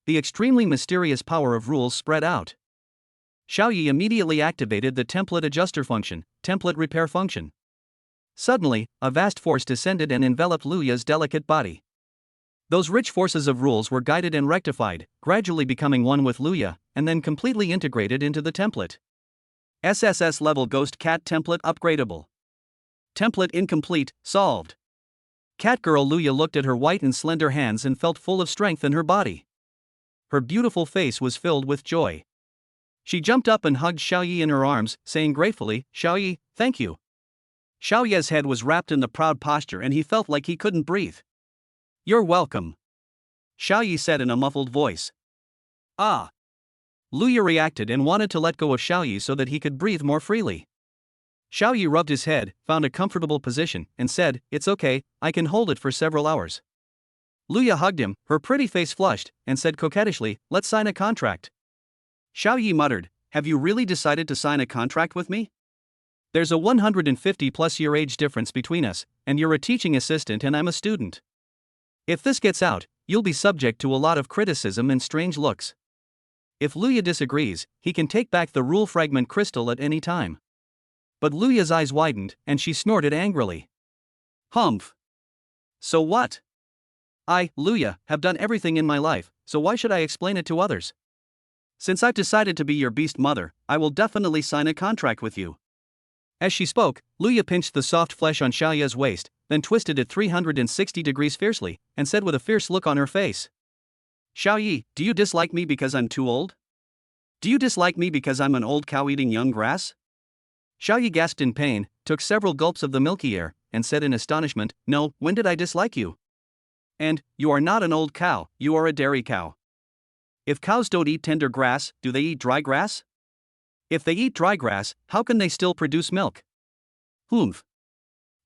The extremely mysterious power of rules spread out. Xiaoyi immediately activated the template adjuster function, template repair function. Suddenly, a vast force descended and enveloped Luya's delicate body. Those rich forces of rules were guided and rectified, gradually becoming one with Luya, and then completely integrated into the template. SSS-level Ghost Cat Template Upgradable. Template incomplete, solved. Catgirl Luya looked at her white and slender hands and felt full of strength in her body. Her beautiful face was filled with joy. She jumped up and hugged Xiaoyi in her arms, saying gratefully, "Xiaoyi, thank you." Xiaoyi's head was wrapped in the proud posture and he felt like he couldn't breathe. "You're welcome," Xiaoyi said in a muffled voice. "Ah." Luya reacted and wanted to let go of Xiaoyi so that he could breathe more freely. Xiaoyi rubbed his head, found a comfortable position, and said, "It's okay, I can hold it for several hours." Luya hugged him, her pretty face flushed, and said coquettishly, "Let's sign a contract." Xiaoyi muttered, "Have you really decided to sign a contract with me? There's a 150-plus-year age difference between us, and you're a teaching assistant and I'm a student. If this gets out, you'll be subject to a lot of criticism and strange looks." If Luya disagrees, he can take back the rule fragment crystal at any time. But Luya's eyes widened, and she snorted angrily. "Humph. So what? I, Luya, have done everything in my life, so why should I explain it to others? Since I've decided to be your beast mother, I will definitely sign a contract with you." As she spoke, Luya pinched the soft flesh on Xiaoyi's waist, then twisted it 360 degrees fiercely, and said with a fierce look on her face, "Xiaoyi, do you dislike me because I'm too old? Do you dislike me because I'm an old cow eating young grass?" Xiaoyi gasped in pain, took several gulps of the milky air, and said in astonishment, "No, when did I dislike you? And, you are not an old cow, you are a dairy cow. If cows don't eat tender grass, do they eat dry grass? If they eat dry grass, how can they still produce milk?" "Humph."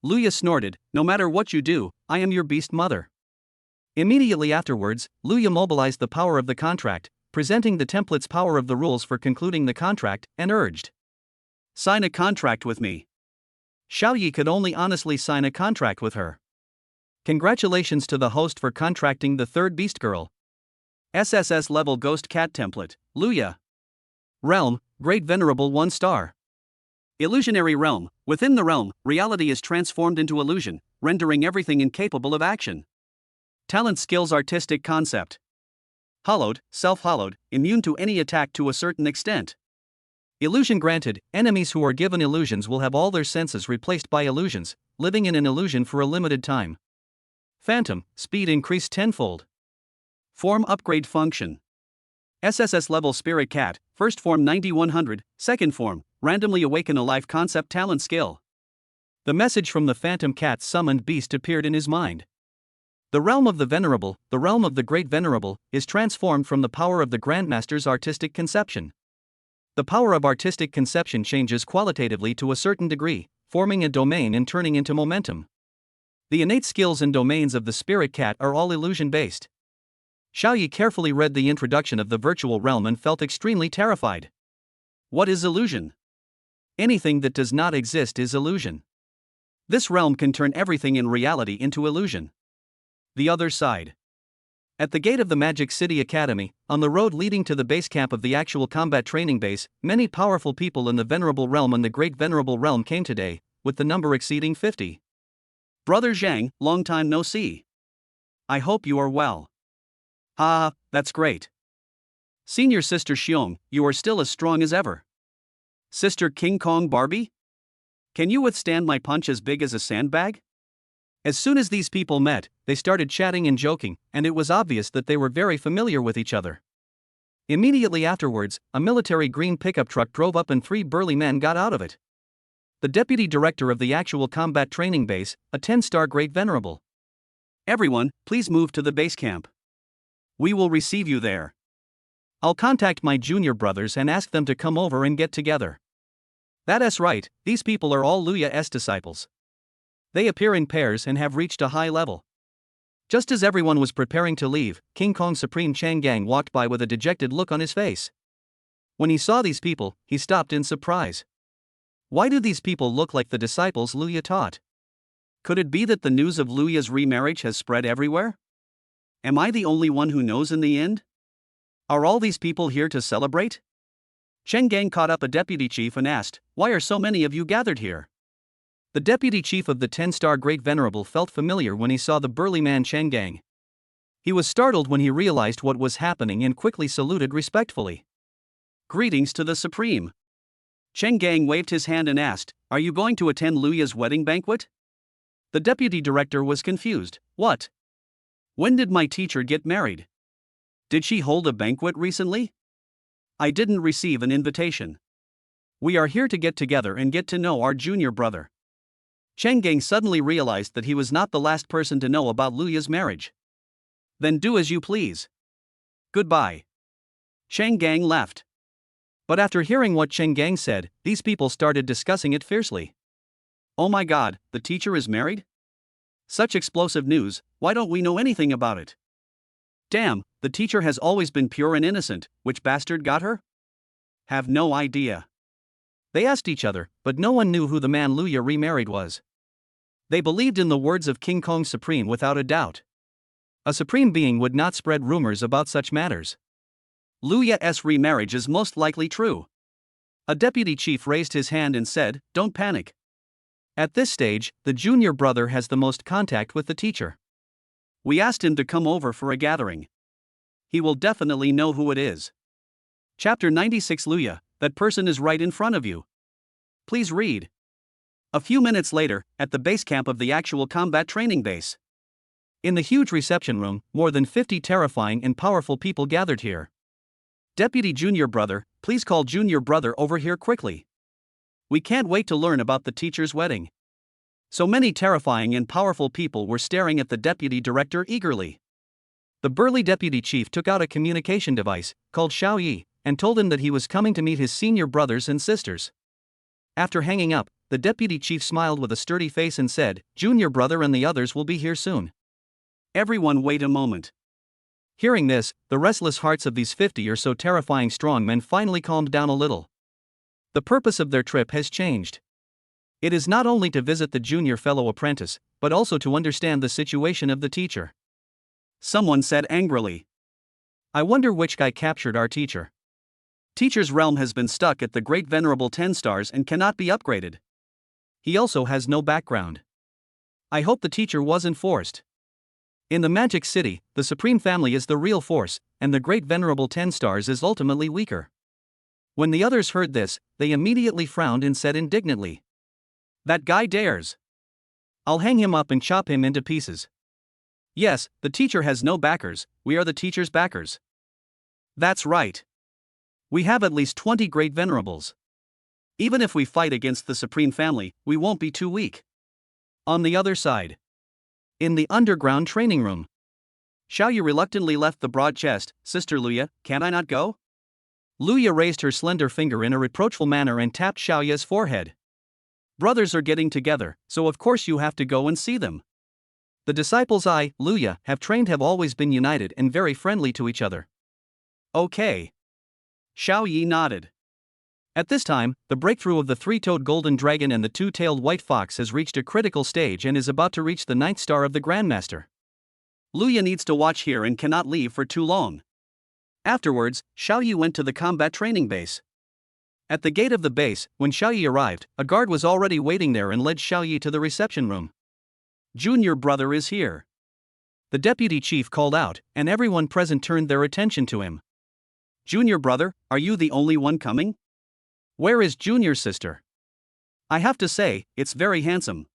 Luya snorted, "No matter what you do, I am your beast mother." Immediately afterwards, Luya mobilized the power of the contract, presenting the template's power of the rules for concluding the contract, and urged, "Sign a contract with me." Xiaoyi could only honestly sign a contract with her. Congratulations to the host for contracting the third beast girl. SSS-level Ghost Cat Template, Luya. Realm, Great Venerable 1 star. Illusionary realm. Within the realm, reality is transformed into illusion, rendering everything incapable of action. Talent skills artistic concept. Hollowed, self-hollowed, immune to any attack to a certain extent. Illusion granted, enemies who are given illusions will have all their senses replaced by illusions, living in an illusion for a limited time. Phantom, speed increased tenfold. Form upgrade function. SSS level Spirit Cat, first form 9100, second form, randomly awaken a life concept talent skill. The message from the Phantom Cat's summoned beast appeared in his mind. The realm of the Venerable, the realm of the Great Venerable, is transformed from the power of the Grandmaster's artistic conception. The power of artistic conception changes qualitatively to a certain degree, forming a domain and turning into momentum. The innate skills and domains of the Spirit Cat are all illusion-based. Xiaoyi carefully read the introduction of the virtual realm and felt extremely terrified. What is illusion? Anything that does not exist is illusion. This realm can turn everything in reality into illusion. The other side. At the gate of the Magic City Academy, on the road leading to the base camp of the actual combat training base, many powerful people in the Venerable Realm and the Great Venerable Realm came today, with the number exceeding 50. Brother Zhang, long time no see. I hope you are well. Ah, that's great. Senior Sister Xiong, you are still as strong as ever. Sister King Kong Barbie? Can you withstand my punch as big as a sandbag? As soon as these people met, they started chatting and joking, and it was obvious that they were very familiar with each other. Immediately afterwards, a military green pickup truck drove up and 3 burly men got out of it. The deputy director of the actual combat training base, a 10-star Great Venerable. Everyone, please move to the base camp. We will receive you there. I'll contact my junior brothers and ask them to come over and get together. That's right, these people are all Luya's disciples. They appear in pairs and have reached a high level. Just as everyone was preparing to leave, King Kong Supreme Chang Gang walked by with a dejected look on his face. When he saw these people, he stopped in surprise. Why do these people look like the disciples Luya taught? Could it be that the news of Luya's remarriage has spread everywhere? Am I the only one who knows in the end? Are all these people here to celebrate? Cheng Gang caught up a deputy chief and asked, "Why are so many of you gathered here?" The deputy chief of the 10-star Great Venerable felt familiar when he saw the burly man Cheng Gang. He was startled when he realized what was happening and quickly saluted respectfully. "Greetings to the Supreme." Cheng Gang waved his hand and asked, "Are you going to attend Luya's wedding banquet?" The deputy director was confused. "What? When did my teacher get married? Did she hold a banquet recently? I didn't receive an invitation. We are here to get together and get to know our junior brother." Cheng Gang suddenly realized that he was not the last person to know about Luya's marriage. "Then do as you please. Goodbye." Cheng Gang left. But after hearing what Cheng Gang said, these people started discussing it fiercely. "Oh my god, the teacher is married? Such explosive news, why don't we know anything about it? Damn, the teacher has always been pure and innocent, which bastard got her? Have no idea." They asked each other, but no one knew who the man Luya remarried was. They believed in the words of King Kong Supreme without a doubt. A supreme being would not spread rumors about such matters. Luya's remarriage is most likely true. A deputy chief raised his hand and said, "Don't panic. At this stage, the junior brother has the most contact with the teacher. We asked him to come over for a gathering. He will definitely know who it is." Chapter 96 Luya, that person is right in front of you. Please read. A few minutes later, at the base camp of the actual combat training base. In the huge reception room, more than 50 terrifying and powerful people gathered here. "Deputy Junior Brother, please call Junior Brother over here quickly. We can't wait to learn about the teacher's wedding." So many terrifying and powerful people were staring at the deputy director eagerly. The burly deputy chief took out a communication device, called Xiao Yi, and told him that he was coming to meet his senior brothers and sisters. After hanging up, the deputy chief smiled with a sturdy face and said, "Junior Brother and the others will be here soon. Everyone wait a moment." Hearing this, the restless hearts of these 50 or so terrifying strong men finally calmed down a little. The purpose of their trip has changed. It is not only to visit the junior fellow apprentice, but also to understand the situation of the teacher. Someone said angrily, "I wonder which guy captured our teacher. Teacher's realm has been stuck at the Great Venerable 10 stars and cannot be upgraded. He also has no background. I hope the teacher wasn't forced. In the Magic City, the Supreme Family is the real force, and the Great Venerable 10 stars is ultimately weaker." When the others heard this, they immediately frowned and said indignantly, "That guy dares. I'll hang him up and chop him into pieces. Yes, the teacher has no backers, we are the teacher's backers. That's right. We have at least 20 Great Venerables. Even if we fight against the Supreme Family, we won't be too weak." On the other side, in the underground training room, Xiaoyu reluctantly left the broad chest. "Sister Luya, can I not go?" Luya raised her slender finger in a reproachful manner and tapped Xiaoya's forehead. "Brothers are getting together, so of course you have to go and see them. The disciples Luya, have trained have always been united and very friendly to each other." "Okay." Xiao Yi nodded. At this time, the breakthrough of the 3-toed golden dragon and the 2-tailed white fox has reached a critical stage and is about to reach the 9th star of the Grandmaster. Luya needs to watch here and cannot leave for too long. Afterwards, Xiao Yi went to the combat training base. At the gate of the base, when Xiao Yi arrived, a guard was already waiting there and led Xiao Yi to the reception room. "Junior Brother is here." The deputy chief called out, and everyone present turned their attention to him. "Junior Brother, are you the only one coming? Where is Junior Sister?" I have to say, it's very handsome.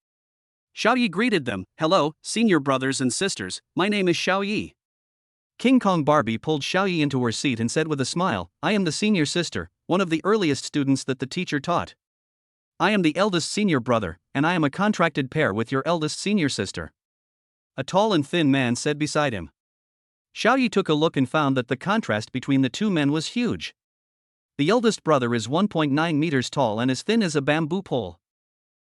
Xiao Yi greeted them. Hello, senior brothers and sisters, my name is Xiao Yi. King Kong Barbie pulled Xiao Yi into her seat and said with a smile, I am the senior sister, one of the earliest students that the teacher taught. I am the eldest senior brother, and I am a contracted pair with your eldest senior sister. A tall and thin man said beside him. Xiao Yi took a look and found that the contrast between the two men was huge. The eldest brother is 1.9 meters tall and as thin as a bamboo pole.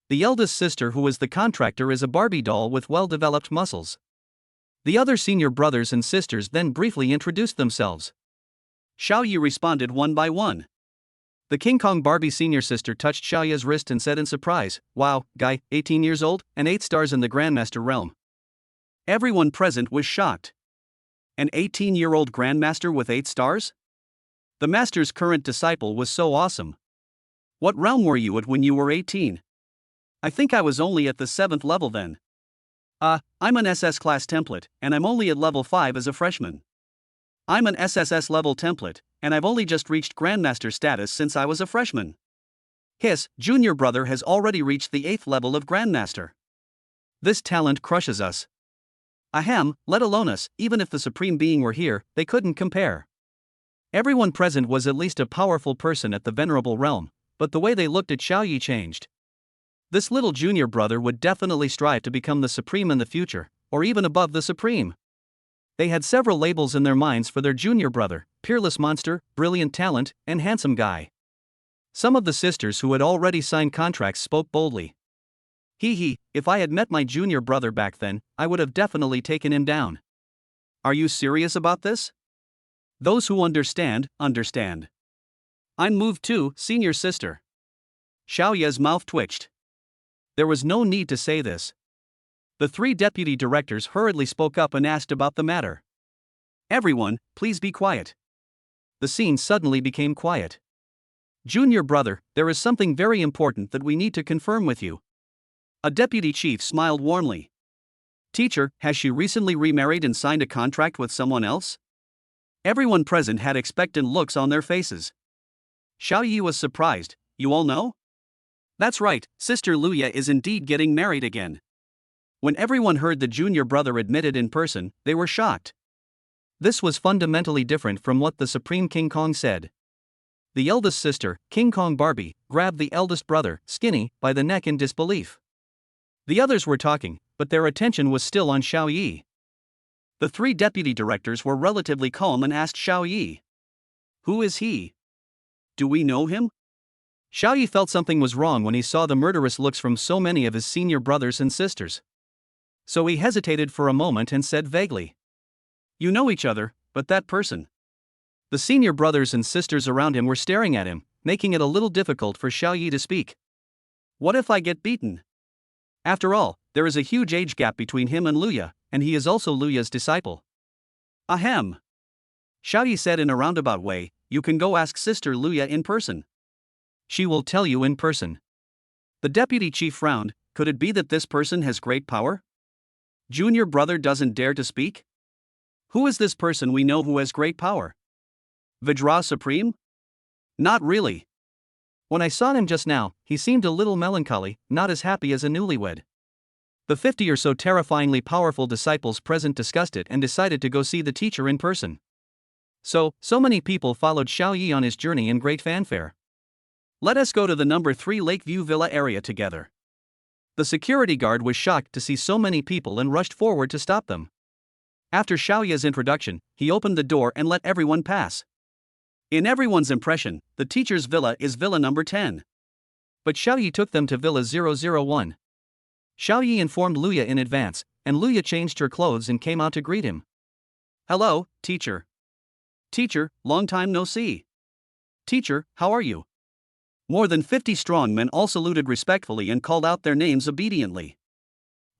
The eldest sister, who is the contractor, is a Barbie doll with well-developed muscles. The other senior brothers and sisters then briefly introduced themselves. Xiao Yi responded one by one. The King Kong Barbie senior sister touched Xiao Yi's wrist and said in surprise, Wow, guy, 18 years old, and 8 stars in the Grandmaster realm. Everyone present was shocked. An 18-year-old Grandmaster with 8 stars? The Master's current disciple was so awesome. What realm were you at when you were 18? I think I was only at the 7th level then. I'm an SS class template, and I'm only at level 5 as a freshman. I'm an SSS-level template, and I've only just reached Grandmaster status since I was a freshman. His junior brother has already reached the 8th level of Grandmaster. This talent crushes us. Ahem, let alone us, even if the Supreme Being were here, they couldn't compare. Everyone present was at least a powerful person at the Venerable Realm, but the way they looked at Xiao Yi changed. This little junior brother would definitely strive to become the Supreme in the future, or even above the Supreme. They had several labels in their minds for their junior brother: peerless monster, brilliant talent, and handsome guy. Some of the sisters who had already signed contracts spoke boldly. Hee, if I had met my junior brother back then, I would have definitely taken him down. Are you serious about this? Those who understand, understand. I'm moved too, senior sister. Xiao Yi's mouth twitched. There was no need to say this. The 3 deputy directors hurriedly spoke up and asked about the matter. Everyone, please be quiet. The scene suddenly became quiet. Junior brother, there is something very important that we need to confirm with you. A deputy chief smiled warmly. Teacher, has she recently remarried and signed a contract with someone else? Everyone present had expectant looks on their faces. Xiao Yi was surprised. You all know? That's right, Sister Luya is indeed getting married again. When everyone heard the junior brother admitted in person, they were shocked. This was fundamentally different from what the Supreme King Kong said. The eldest sister, King Kong Barbie, grabbed the eldest brother, Skinny, by the neck in disbelief. The others were talking, but their attention was still on Xiao Yi. The 3 deputy directors were relatively calm and asked Xiao Yi. Who is he? Do we know him? Xiao Yi felt something was wrong when he saw the murderous looks from so many of his senior brothers and sisters. So he hesitated for a moment and said vaguely. You know each other, but that person. The senior brothers and sisters around him were staring at him, making it a little difficult for Xiao Yi to speak. What if I get beaten? After all, there is a huge age gap between him and Luya, and he is also Luya's disciple. Ahem. Xiao Yi said in a roundabout way, you can go ask Sister Luya in person. She will tell you in person. The deputy chief frowned. Could it be that this person has great power? Junior brother doesn't dare to speak? Who is this person we know who has great power? Vajra Supreme? Not really. When I saw him just now, he seemed a little melancholy, not as happy as a newlywed. The 50 or so terrifyingly powerful disciples present discussed it and decided to go see the teacher in person. So many people followed Xiao Yi on his journey in great fanfare. Let us go to the number 3 Lakeview Villa area together. The security guard was shocked to see so many people and rushed forward to stop them. After Xiao Yi's introduction, he opened the door and let everyone pass. In everyone's impression, the teacher's villa is villa number 10. But Xiao Yi took them to villa 001. Xiao Yi informed Luya in advance, and Luya changed her clothes and came out to greet him. Hello, teacher. Teacher, long time no see. Teacher, how are you? More than 50 strong men all saluted respectfully and called out their names obediently.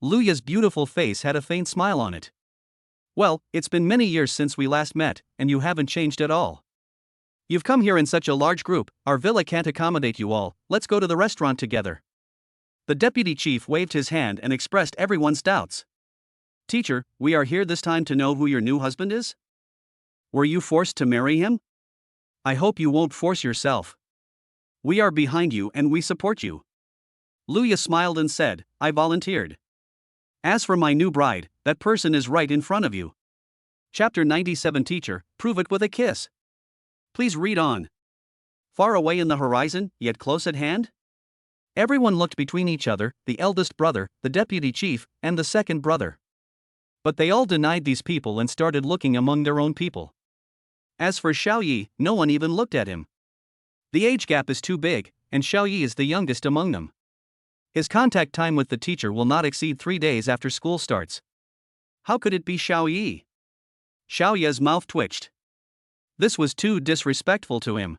Luya's beautiful face had a faint smile on it. Well, it's been many years since we last met, and you haven't changed at all. You've come here in such a large group, our villa can't accommodate you all, let's go to the restaurant together. The deputy chief waved his hand and expressed everyone's doubts. Teacher, we are here this time to know who your new husband is? Were you forced to marry him? I hope you won't force yourself. We are behind you and we support you. Luya smiled and said, I volunteered. As for my new bride, that person is right in front of you. Chapter 97 Teacher, prove it with a kiss. Please read on. Far away in the horizon, yet close at hand? Everyone looked between each other, the eldest brother, the deputy chief, and the second brother. But they all denied these people and started looking among their own people. As for Xiao Yi, no one even looked at him. The age gap is too big, and Xiao Yi is the youngest among them. His contact time with the teacher will not exceed 3 days after school starts. How could it be Xiao Yi? Xiao Yi's mouth twitched. This was too disrespectful to him.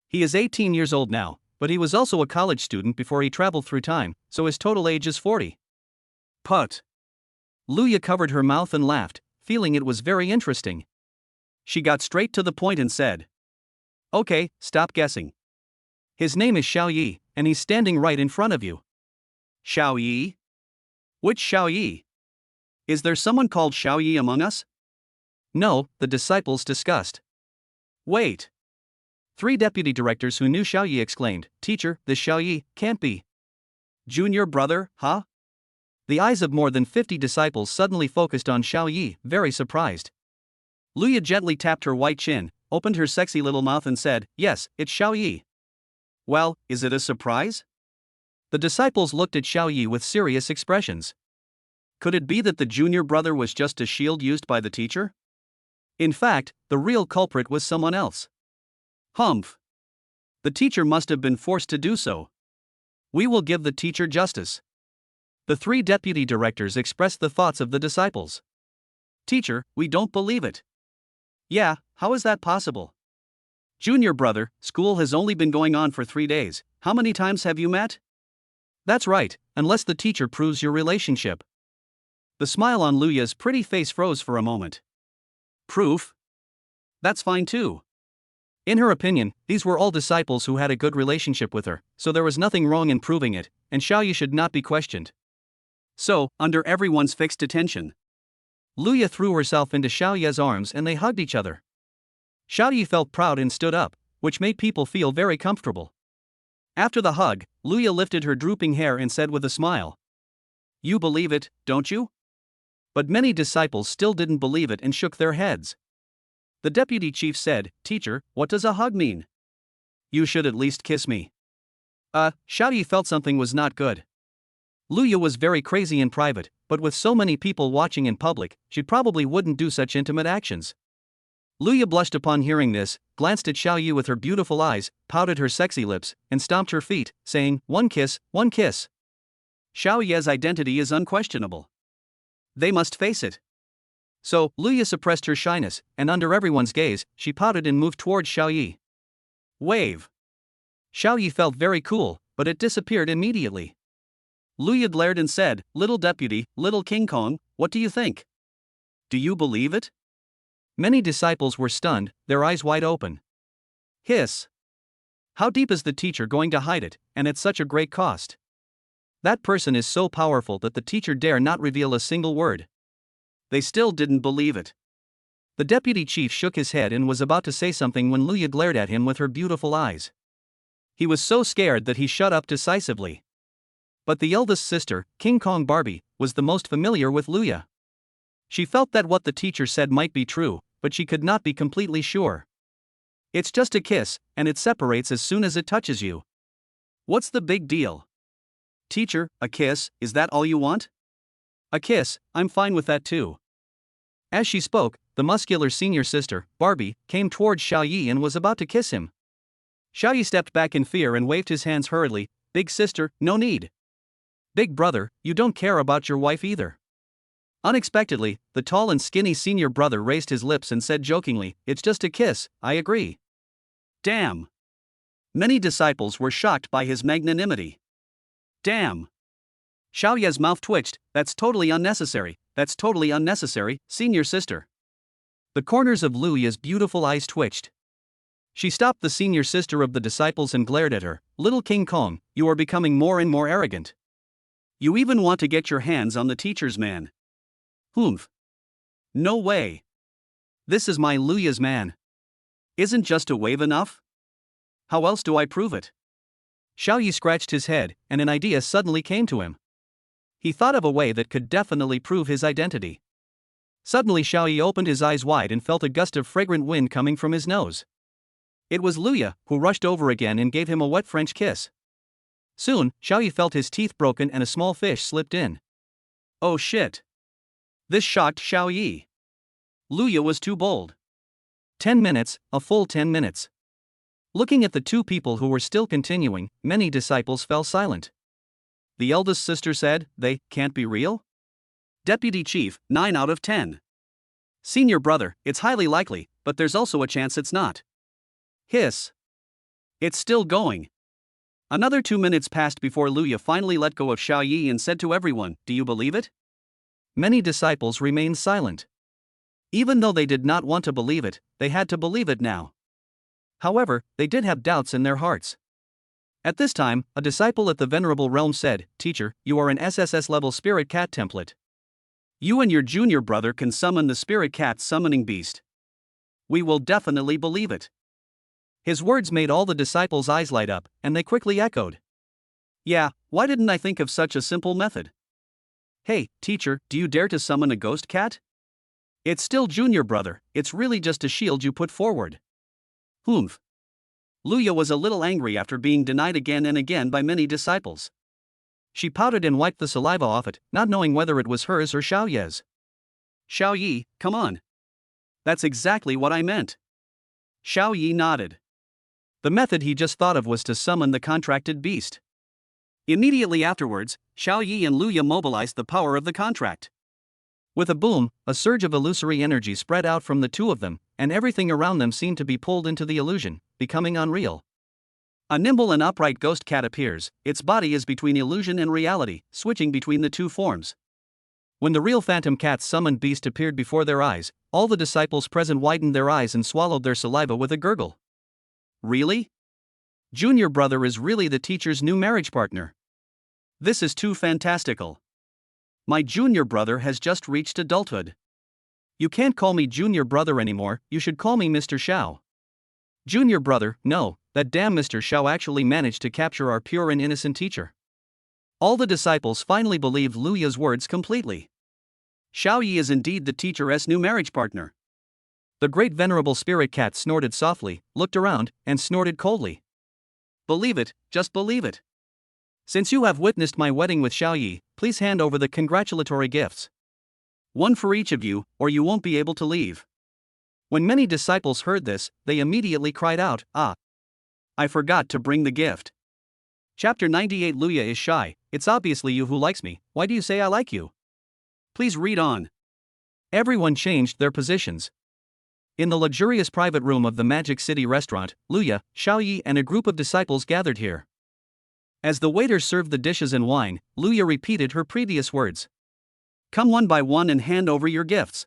He is 18 years old now, but he was also a college student before he traveled through time, so his total age is 40. Put. Luya covered her mouth and laughed, feeling it was very interesting. She got straight to the point and said, Okay, stop guessing. His name is Xiao Yi, and he's standing right in front of you. Xiao Yi? Which Xiao Yi? Is there someone called Xiao Yi among us? No, the disciples discussed. Wait. 3 deputy directors who knew Xiao Yi exclaimed, Teacher, this Xiao Yi can't be. Junior brother, huh? The eyes of more than 50 disciples suddenly focused on Xiao Yi, very surprised. Luya gently tapped her white chin, opened her sexy little mouth and said, Yes, it's Xiao Yi. Well, is it a surprise? The disciples looked at Xiao Yi with serious expressions. Could it be that the junior brother was just a shield used by the teacher? In fact, the real culprit was someone else. Humph. The teacher must have been forced to do so. We will give the teacher justice. The 3 deputy directors expressed the thoughts of the disciples. Teacher, we don't believe it. Yeah, how is that possible? Junior brother, school has only been going on for 3 days. How many times have you met? That's right, unless the teacher proves your relationship. The smile on Luya's pretty face froze for a moment. Proof? That's fine too. In her opinion, these were all disciples who had a good relationship with her, so there was nothing wrong in proving it, and Xiao Yi should not be questioned. So, under everyone's fixed attention, Luya threw herself into Xiao Yi's arms and they hugged each other. Xiao Yi felt proud and stood up, which made people feel very comfortable. After the hug, Luya lifted her drooping hair and said with a smile, You believe it, don't you? But many disciples still didn't believe it and shook their heads. The deputy chief said, Teacher, what does a hug mean? You should at least kiss me. Xiao Yi felt something was not good. Luya was very crazy in private, but with so many people watching in public, she probably wouldn't do such intimate actions. Luya blushed upon hearing this, glanced at Xiao Yi with her beautiful eyes, pouted her sexy lips, and stomped her feet, saying, One kiss, one kiss. Xiao Yi's identity is unquestionable. They must face it. So, Luya suppressed her shyness, and under everyone's gaze, she pouted and moved towards Xiao Yi. Wave. Xiao Yi felt very cool, but it disappeared immediately. Luya glared and said, Little deputy, little King Kong, what do you think? Do you believe it? Many disciples were stunned, their eyes wide open. Hiss. How deep is the teacher going to hide it, and at such a great cost? That person is so powerful that the teacher dare not reveal a single word. They still didn't believe it. The deputy chief shook his head and was about to say something when Luya glared at him with her beautiful eyes. He was so scared that he shut up decisively. But the eldest sister, King Kong Barbie, was the most familiar with Luya. She felt that what the teacher said might be true, but she could not be completely sure. It's just a kiss, and it separates as soon as it touches you. What's the big deal? Teacher, a kiss, is that all you want? A kiss, I'm fine with that too. As she spoke, the muscular senior sister, Barbie, came towards Xiao Yi and was about to kiss him. Xiao Yi stepped back in fear and waved his hands hurriedly. Big sister, no need. Big brother, you don't care about your wife either. Unexpectedly, the tall and skinny senior brother raised his lips and said jokingly, It's just a kiss, I agree. Damn. Many disciples were shocked by his magnanimity. Damn. Xiao Yi's mouth twitched. That's totally unnecessary, senior sister. The corners of Luya's beautiful eyes twitched. She stopped the senior sister of the disciples and glared at her. Little King Kong, you are becoming more and more arrogant. You even want to get your hands on the teacher's man. Humph. No way. This is my Luya's man. Isn't just a wave enough? How else do I prove it? Xiao Yi scratched his head, and an idea suddenly came to him. He thought of a way that could definitely prove his identity. Suddenly Xiao Yi opened his eyes wide and felt a gust of fragrant wind coming from his nose. It was Luya, who rushed over again and gave him a wet French kiss. Soon, Xiao Yi felt his teeth broken and a small fish slipped in. Oh shit! This shocked Xiao Yi. Luya was too bold. 10 minutes, a full 10 minutes. Looking at the two people who were still continuing, many disciples fell silent. The eldest sister said, "They can't be real?" Deputy Chief, 9 out of 10. Senior brother, "It's highly likely, but there's also a chance it's not." Hiss. It's still going. Another 2 minutes passed before Luya finally let go of Xiao Yi and said to everyone, "Do you believe it?" Many disciples remained silent. Even though they did not want to believe it, they had to believe it now. However, they did have doubts in their hearts. At this time, a disciple at the Venerable Realm said, "Teacher, you are an SSS-level spirit cat template. You and your junior brother can summon the spirit cat summoning beast. We will definitely believe it." His words made all the disciples' eyes light up, and they quickly echoed. "Yeah, why didn't I think of such a simple method? Hey, teacher, do you dare to summon a ghost cat? It's still junior brother, it's really just a shield you put forward." Humph. Luya was a little angry after being denied again and again by many disciples. She pouted and wiped the saliva off it, not knowing whether it was hers or Xiao Ye's. "Xiao Yi, come on. That's exactly what I meant." Xiao Yi nodded. The method he just thought of was to summon the contracted beast. Immediately afterwards, Xiao Yi and Luya mobilized the power of the contract. With a boom, a surge of illusory energy spread out from the two of them, and everything around them seemed to be pulled into the illusion, becoming unreal. A nimble and upright ghost cat appears, its body is between illusion and reality, switching between the two forms. When the real phantom cat's summoned beast appeared before their eyes, all the disciples present widened their eyes and swallowed their saliva with a gurgle. Really? Junior brother is really the teacher's new marriage partner. This is too fantastical. My junior brother has just reached adulthood. You can't call me junior brother anymore, you should call me Mr. Xiao. Junior brother, no, that damn Mr. Xiao actually managed to capture our pure and innocent teacher. All the disciples finally believed Luya's words completely. Xiao Yi is indeed the teacher's new marriage partner. The great venerable spirit cat snorted softly, looked around, and snorted coldly. Believe it, just believe it. Since you have witnessed my wedding with Xiao Yi, please hand over the congratulatory gifts. One for each of you, or you won't be able to leave. When many disciples heard this, they immediately cried out, "Ah! I forgot to bring the gift." Chapter 98. Luya is shy. It's obviously you who likes me, why do you say I like you? Please read on. Everyone changed their positions. In the luxurious private room of the Magic City restaurant, Luya, Xiao Yi and a group of disciples gathered here. As the waiter served the dishes and wine, Luya repeated her previous words. "Come one by one and hand over your gifts."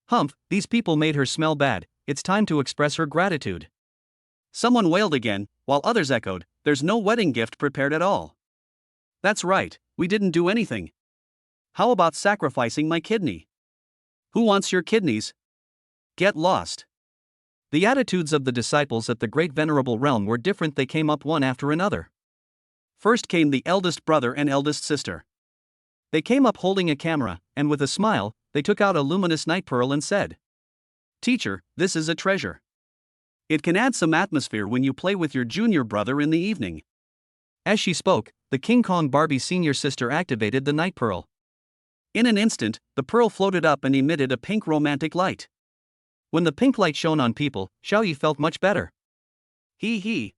Humph, these people made her smell bad, it's time to express her gratitude. Someone wailed again, while others echoed, "There's no wedding gift prepared at all." That's right, we didn't do anything. How about sacrificing my kidney? Who wants your kidneys? Get lost. The attitudes of the disciples at the great venerable realm were different. They came up one after another. First came the eldest brother and eldest sister. They came up holding a camera, and with a smile, they took out a luminous night pearl and said, "Teacher, this is a treasure. It can add some atmosphere when you play with your junior brother in the evening." As she spoke, the King Kong Barbie senior sister activated the night pearl. In an instant, the pearl floated up and emitted a pink romantic light. When the pink light shone on people, Xiao Yi felt much better. He.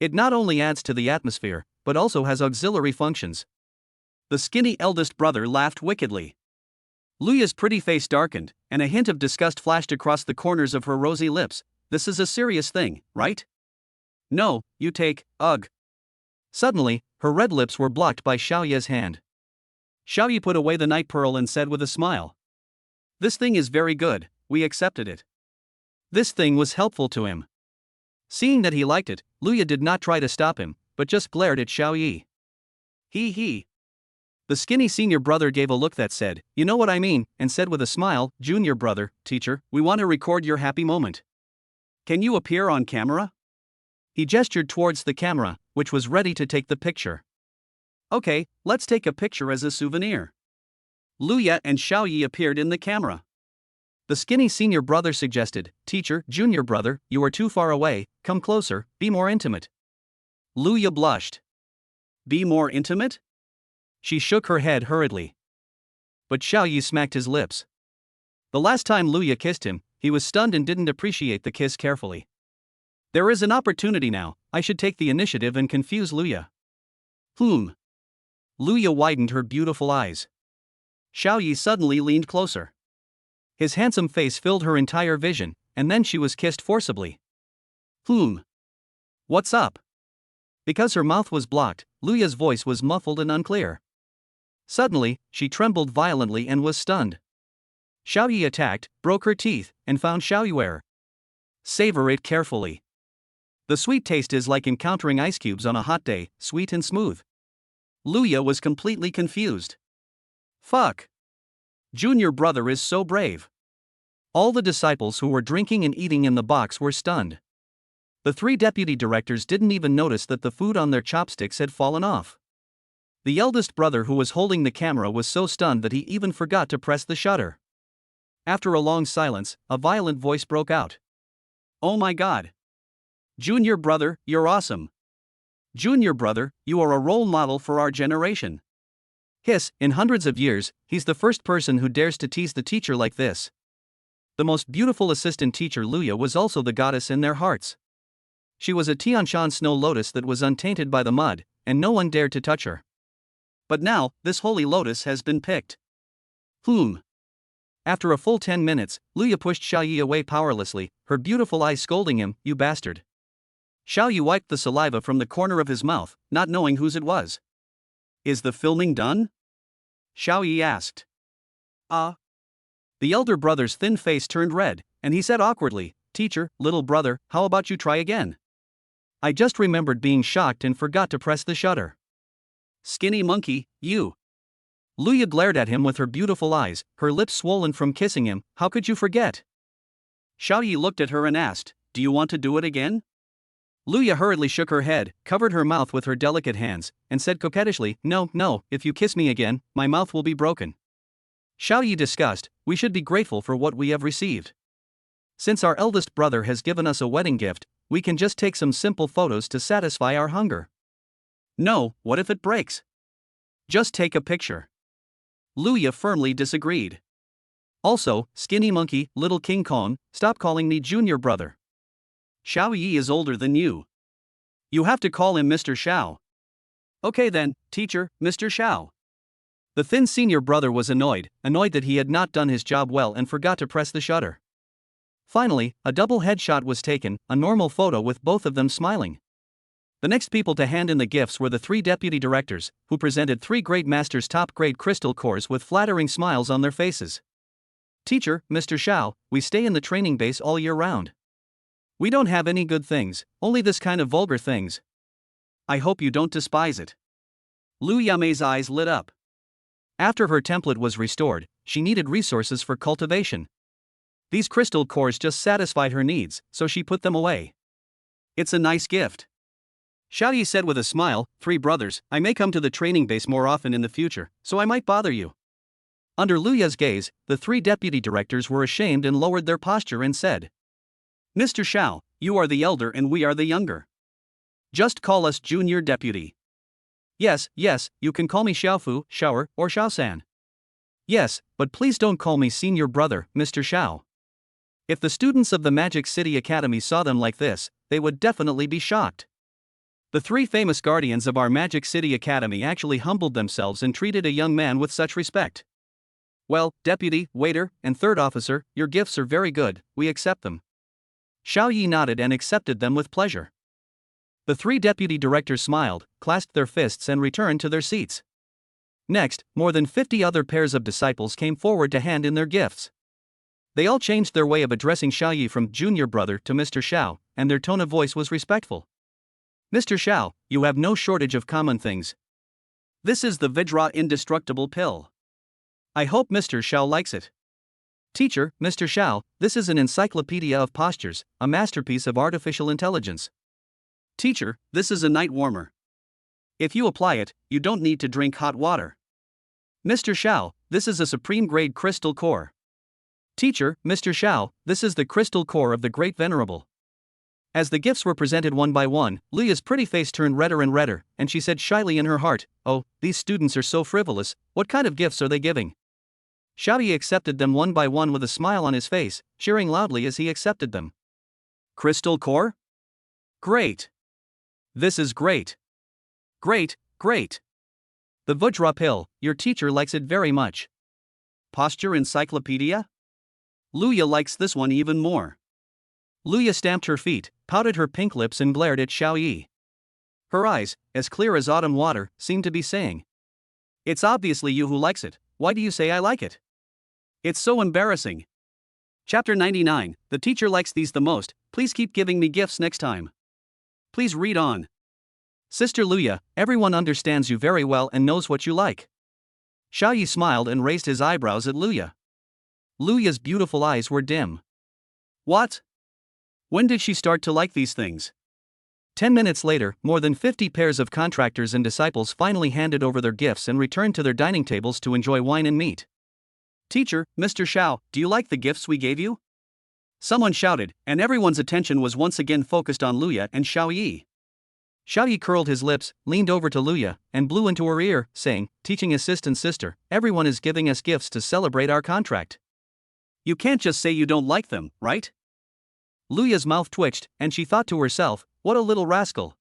It not only adds to the atmosphere, but also has auxiliary functions. The skinny eldest brother laughed wickedly. Luya's pretty face darkened, and a hint of disgust flashed across the corners of her rosy lips. This is a serious thing, right? No, you take, ugh. Suddenly, her red lips were blocked by Xiao Ye's hand. Xiao Yi put away the night pearl and said with a smile, "This thing is very good, we accepted it." This thing was helpful to him. Seeing that he liked it, Luya did not try to stop him, but just glared at Xiao Yi. He. The skinny senior brother gave a look that said, "You know what I mean," and said with a smile, "Junior brother, teacher, we want to record your happy moment. Can you appear on camera?" He gestured towards the camera, which was ready to take the picture. Okay, let's take a picture as a souvenir. Luya and Xiaoyi appeared in the camera. The skinny senior brother suggested, "Teacher, junior brother, you are too far away, come closer, be more intimate." Luya blushed. Be more intimate? She shook her head hurriedly. But Xiaoyi smacked his lips. The last time Luya kissed him, he was stunned and didn't appreciate the kiss carefully. There is an opportunity now, I should take the initiative and confuse Luya. Luya widened her beautiful eyes. Xiaoyi suddenly leaned closer. His handsome face filled her entire vision, and then she was kissed forcibly. What's up? Because her mouth was blocked, Luya's voice was muffled and unclear. Suddenly, she trembled violently and was stunned. Xiaoyi attacked, broke her teeth, and found Xiaoyiware. Savor it carefully. The sweet taste is like encountering ice cubes on a hot day, sweet and smooth. Luya was completely confused. Fuck. Junior brother is so brave. All the disciples who were drinking and eating in the box were stunned. The 3 deputy directors didn't even notice that the food on their chopsticks had fallen off. The eldest brother who was holding the camera was so stunned that he even forgot to press the shutter. After a long silence, a violent voice broke out. Oh my god. Junior brother, you're awesome. Junior brother, you are a role model for our generation. Hiss, in hundreds of years, he's the first person who dares to tease the teacher like this. The most beautiful assistant teacher Luya was also the goddess in their hearts. She was a Tianshan snow lotus that was untainted by the mud, and no one dared to touch her. But now, this holy lotus has been picked. After a full 10 minutes, Luya pushed Xiaoyi away powerlessly, her beautiful eyes scolding him, you bastard. Xiaoyi wiped the saliva from the corner of his mouth, not knowing whose it was. Is the filming done? Xiaoyi asked. The elder brother's thin face turned red, and he said awkwardly, Teacher, little brother, how about you try again? I just remembered being shocked and forgot to press the shutter. Skinny monkey, you. Luya glared at him with her beautiful eyes, her lips swollen from kissing him, how could you forget? Xiaoyi looked at her and asked, do you want to do it again? Luya hurriedly shook her head, covered her mouth with her delicate hands, and said coquettishly, no, if you kiss me again, my mouth will be broken. Xiaoyi discussed, we should be grateful for what we have received. Since our eldest brother has given us a wedding gift, we can just take some simple photos to satisfy our hunger. No, what if it breaks? Just take a picture. Luya firmly disagreed. Also, skinny monkey, little King Kong, stop calling me junior brother. Xiaoyi is older than you. You have to call him Mr. Xiao. Okay then, teacher, Mr. Xiao. The thin senior brother was annoyed that he had not done his job well and forgot to press the shutter. Finally, a double headshot was taken, a normal photo with both of them smiling. The next people to hand in the gifts were the 3 deputy directors, who presented 3 great masters' top-grade crystal cores with flattering smiles on their faces. Teacher, Mr. Xiao, we stay in the training base all year round. We don't have any good things, only this kind of vulgar things. I hope you don't despise it. Lu Yamei's eyes lit up. After her template was restored, she needed resources for cultivation. These crystal cores just satisfied her needs, so she put them away. It's a nice gift. Xiaoyi said with a smile, 3 brothers, I may come to the training base more often in the future, so I might bother you. Under Luya's gaze, the 3 deputy directors were ashamed and lowered their posture and said, Mr. Xiao, you are the elder and we are the younger. Just call us junior deputy. Yes, you can call me Xiaofu, Xiaoer, or Xiaosan. Yes, but please don't call me senior brother, Mr. Xiao. If the students of the Magic City Academy saw them like this, they would definitely be shocked. The 3 famous guardians of our Magic City Academy actually humbled themselves and treated a young man with such respect. Well, deputy, waiter, and 3rd officer, your gifts are very good, we accept them. Xiaoyi nodded and accepted them with pleasure. The 3 deputy directors smiled, clasped their fists and returned to their seats. Next, more than 50 other pairs of disciples came forward to hand in their gifts. They all changed their way of addressing Xiaoyi from junior brother to Mr. Xiao, and their tone of voice was respectful. Mr. Xiao, you have no shortage of common things. This is the Vidra indestructible pill. I hope Mr. Xiao likes it. Teacher, Mr. Xiao, this is an encyclopedia of postures, a masterpiece of artificial intelligence. Teacher, this is a night warmer. If you apply it, you don't need to drink hot water. Mr. Xiao, this is a supreme grade crystal core. Teacher, Mr. Xiao, this is the crystal core of the Great Venerable. As the gifts were presented one by one, Luya's pretty face turned redder and redder, and she said shyly in her heart, "Oh, these students are so frivolous, what kind of gifts are they giving?" Xiaoyi accepted them one by one with a smile on his face, cheering loudly as he accepted them. Crystal core? Great! This is great! Great, great! The Vajra pill, your teacher likes it very much. Posture encyclopedia? Luya likes this one even more. Luya stamped her feet, pouted her pink lips and glared at Xiaoyi. Her eyes, as clear as autumn water, seemed to be saying, "It's obviously you who likes it, why do you say I like it? It's so embarrassing." Chapter 99, The teacher likes these the most, please keep giving me gifts next time. Please read on. Sister Luya, everyone understands you very well and knows what you like. Xiaoyi smiled and raised his eyebrows at Luya. Luya's beautiful eyes were dim. What? When did she start to like these things? 10 minutes later, more than 50 pairs of contractors and disciples finally handed over their gifts and returned to their dining tables to enjoy wine and meat. Teacher, Mr. Xiao, do you like the gifts we gave you? Someone shouted, and everyone's attention was once again focused on Luya and Xiaoyi. Xiaoyi curled his lips, leaned over to Luya, and blew into her ear, saying, "Teaching assistant sister, everyone is giving us gifts to celebrate our contract. You can't just say you don't like them, right?" Luya's mouth twitched, and she thought to herself, what a little rascal.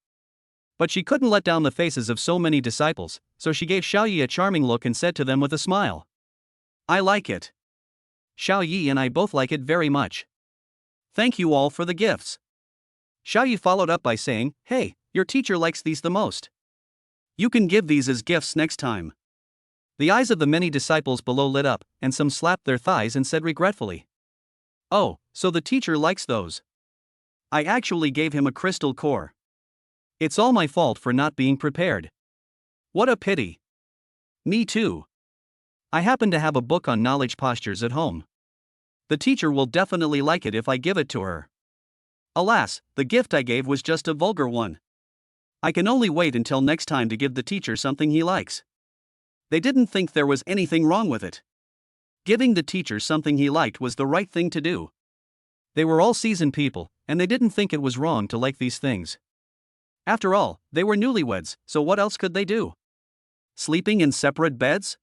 But she couldn't let down the faces of so many disciples, so she gave Xiaoyi a charming look and said to them with a smile, "I like it. Xiaoyi and I both like it very much. Thank you all for the gifts." Xiaoyi followed up by saying, "Hey, your teacher likes these the most. You can give these as gifts next time." The eyes of the many disciples below lit up, and some slapped their thighs and said regretfully, "Oh, so the teacher likes those. I actually gave him a crystal core. It's all my fault for not being prepared. What a pity. Me too. I happen to have a book on knowledge postures at home. The teacher will definitely like it if I give it to her. Alas, the gift I gave was just a vulgar one. I can only wait until next time to give the teacher something he likes." They didn't think there was anything wrong with it. Giving the teacher something he liked was the right thing to do. They were all seasoned people, and they didn't think it was wrong to like these things. After all, they were newlyweds, so what else could they do? Sleeping in separate beds?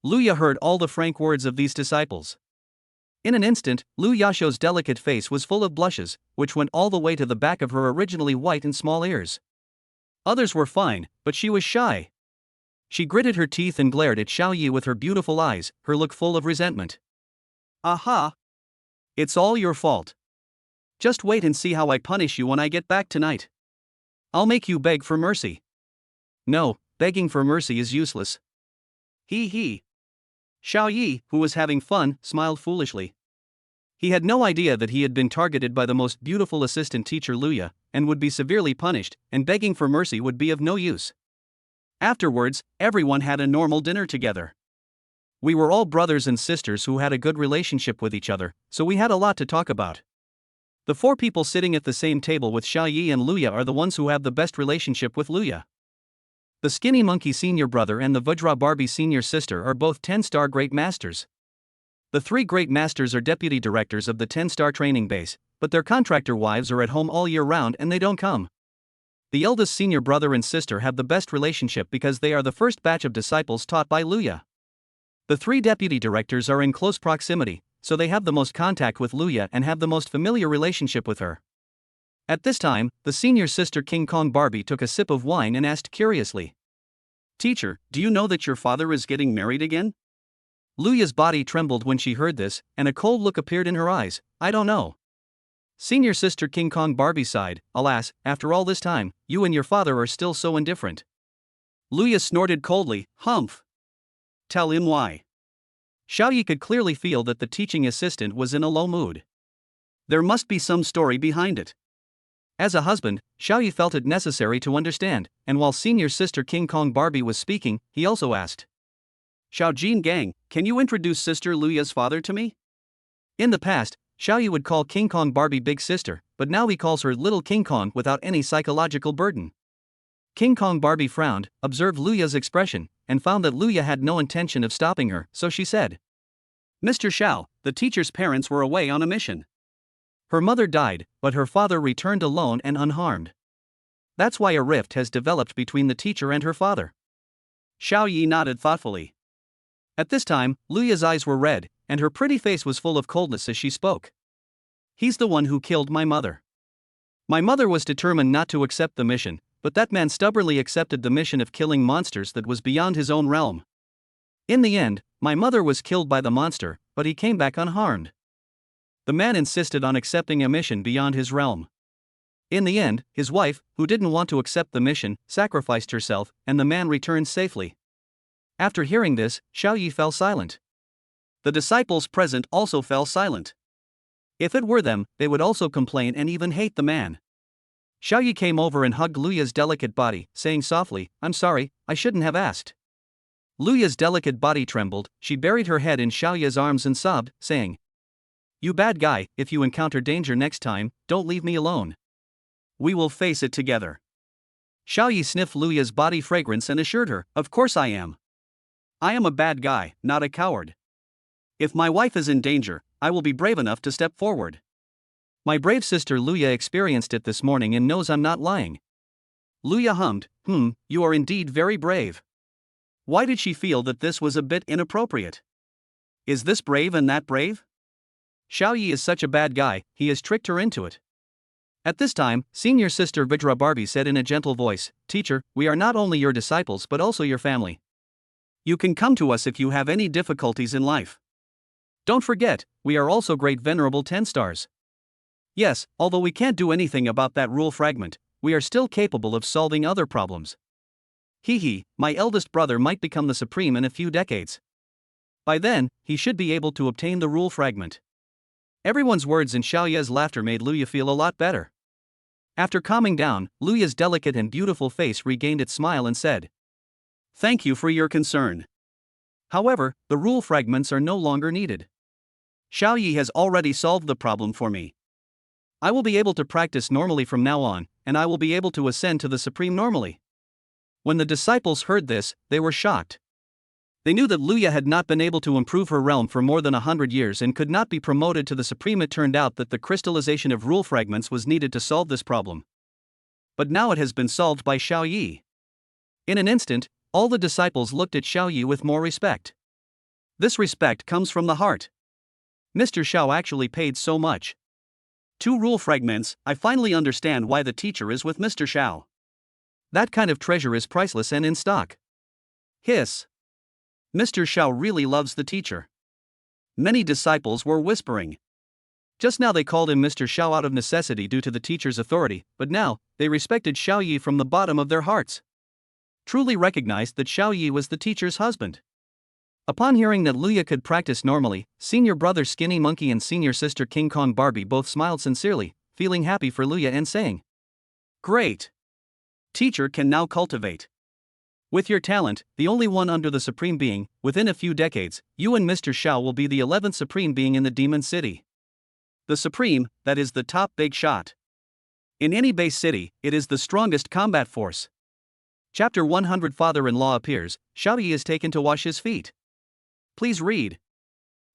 Luya heard all the frank words of these disciples. In an instant, Lu Yasho's delicate face was full of blushes, which went all the way to the back of her originally white and small ears. Others were fine, but she was shy. She gritted her teeth and glared at Xiaoyi with her beautiful eyes, her look full of resentment. "Aha! It's all your fault. Just wait and see how I punish you when I get back tonight. I'll make you beg for mercy." "No, begging for mercy is useless." Hee hee. Xiaoyi, who was having fun, smiled foolishly. He had no idea that he had been targeted by the most beautiful assistant teacher Luya, and would be severely punished, and begging for mercy would be of no use. Afterwards, everyone had a normal dinner together. We were all brothers and sisters who had a good relationship with each other, so we had a lot to talk about. The 4 people sitting at the same table with Xiaoyi and Luya are the ones who have the best relationship with Luya. The Skinny Monkey senior brother and the Vajra Barbie senior sister are both 10-star Great Masters. The 3 Great Masters are deputy directors of the 10-star training base, but their contractor wives are at home all year round and they don't come. The eldest senior brother and sister have the best relationship because they are the first batch of disciples taught by Luya. The 3 deputy directors are in close proximity, so they have the most contact with Luya and have the most familiar relationship with her. At this time, the senior sister King Kong Barbie took a sip of wine and asked curiously, "Teacher, do you know that your father is getting married again?" Luya's body trembled when she heard this, and a cold look appeared in her eyes. "I don't know." Senior sister King Kong Barbie sighed, "Alas, after all this time, you and your father are still so indifferent." Luya snorted coldly, "Humph. Tell him why." Xiaoyi could clearly feel that the teaching assistant was in a low mood. There must be some story behind it. As a husband, Xiaoyi felt it necessary to understand, and while senior sister King Kong Barbie was speaking, he also asked, "Xiaojin Gang, can you introduce sister Luya's father to me?" In the past, Xiaoyi would call King Kong Barbie big sister, but now he calls her little King Kong without any psychological burden. King Kong Barbie frowned, observed Luya's expression, and found that Luya had no intention of stopping her, so she said, "Mr. Xiao, the teacher's parents were away on a mission. Her mother died, but her father returned alone and unharmed. That's why a rift has developed between the teacher and her father." Xiaoyi nodded thoughtfully. At this time, Luya's eyes were red, and her pretty face was full of coldness as she spoke. "He's the one who killed my mother. My mother was determined not to accept the mission, but that man stubbornly accepted the mission of killing monsters that was beyond his own realm. In the end, my mother was killed by the monster, but he came back unharmed. The man insisted on accepting a mission beyond his realm. In the end, his wife, who didn't want to accept the mission, sacrificed herself, and the man returned safely." After hearing this, Xiaoyi fell silent. The disciples present also fell silent. If it were them, they would also complain and even hate the man. Xiaoyi came over and hugged Luya's delicate body, saying softly, "I'm sorry, I shouldn't have asked." Luya's delicate body trembled, she buried her head in Xiaoyi's arms and sobbed, saying, "You bad guy, if you encounter danger next time, don't leave me alone. We will face it together." Xiaoyi sniffed Luya's body fragrance and assured her, "Of course I am. I am a bad guy, not a coward. If my wife is in danger, I will be brave enough to step forward. My brave sister Luya experienced it this morning and knows I'm not lying." Luya hummed, "You are indeed very brave." Why did she feel that this was a bit inappropriate? Is this brave and that brave? Xiaoyi is such a bad guy, he has tricked her into it. At this time, senior sister Vidra Barbie said in a gentle voice, "Teacher, we are not only your disciples but also your family. You can come to us if you have any difficulties in life. Don't forget, we are also great venerable 10 stars. Yes, although we can't do anything about that rule fragment, we are still capable of solving other problems. My eldest brother might become the supreme in a few decades. By then, he should be able to obtain the rule fragment." Everyone's words and Xiaoyi's laughter made Luya feel a lot better. After calming down, Luya's delicate and beautiful face regained its smile and said, "Thank you for your concern. However, the rule fragments are no longer needed. Xiaoyi has already solved the problem for me. I will be able to practice normally from now on, and I will be able to ascend to the supreme normally." When the disciples heard this, they were shocked. They knew that Luya had not been able to improve her realm for more than 100 years and could not be promoted to the supreme. It turned out that the crystallization of rule fragments was needed to solve this problem. But now it has been solved by Xiaoyi. In an instant, all the disciples looked at Xiaoyi with more respect. This respect comes from the heart. Mr. Xiao actually paid so much. 2 rule fragments, I finally understand why the teacher is with Mr. Xiao. That kind of treasure is priceless and in stock. Hiss. Mr. Xiao really loves the teacher. Many disciples were whispering. Just now they called him Mr. Xiao out of necessity due to the teacher's authority, but now, they respected Xiaoyi from the bottom of their hearts. Truly recognized that Xiaoyi was the teacher's husband. Upon hearing that Luya could practice normally, senior brother Skinny Monkey and senior sister King Kong Barbie both smiled sincerely, feeling happy for Luya and saying, "Great! Teacher can now cultivate. With your talent, the only one under the Supreme Being, within a few decades, you and Mr. Xiao will be the 11th Supreme Being in the Demon City. The Supreme, that is the top big shot. In any base city, it is the strongest combat force." Chapter 100 Father-in-law appears, Xiaoyi is taken to wash his feet. Please read.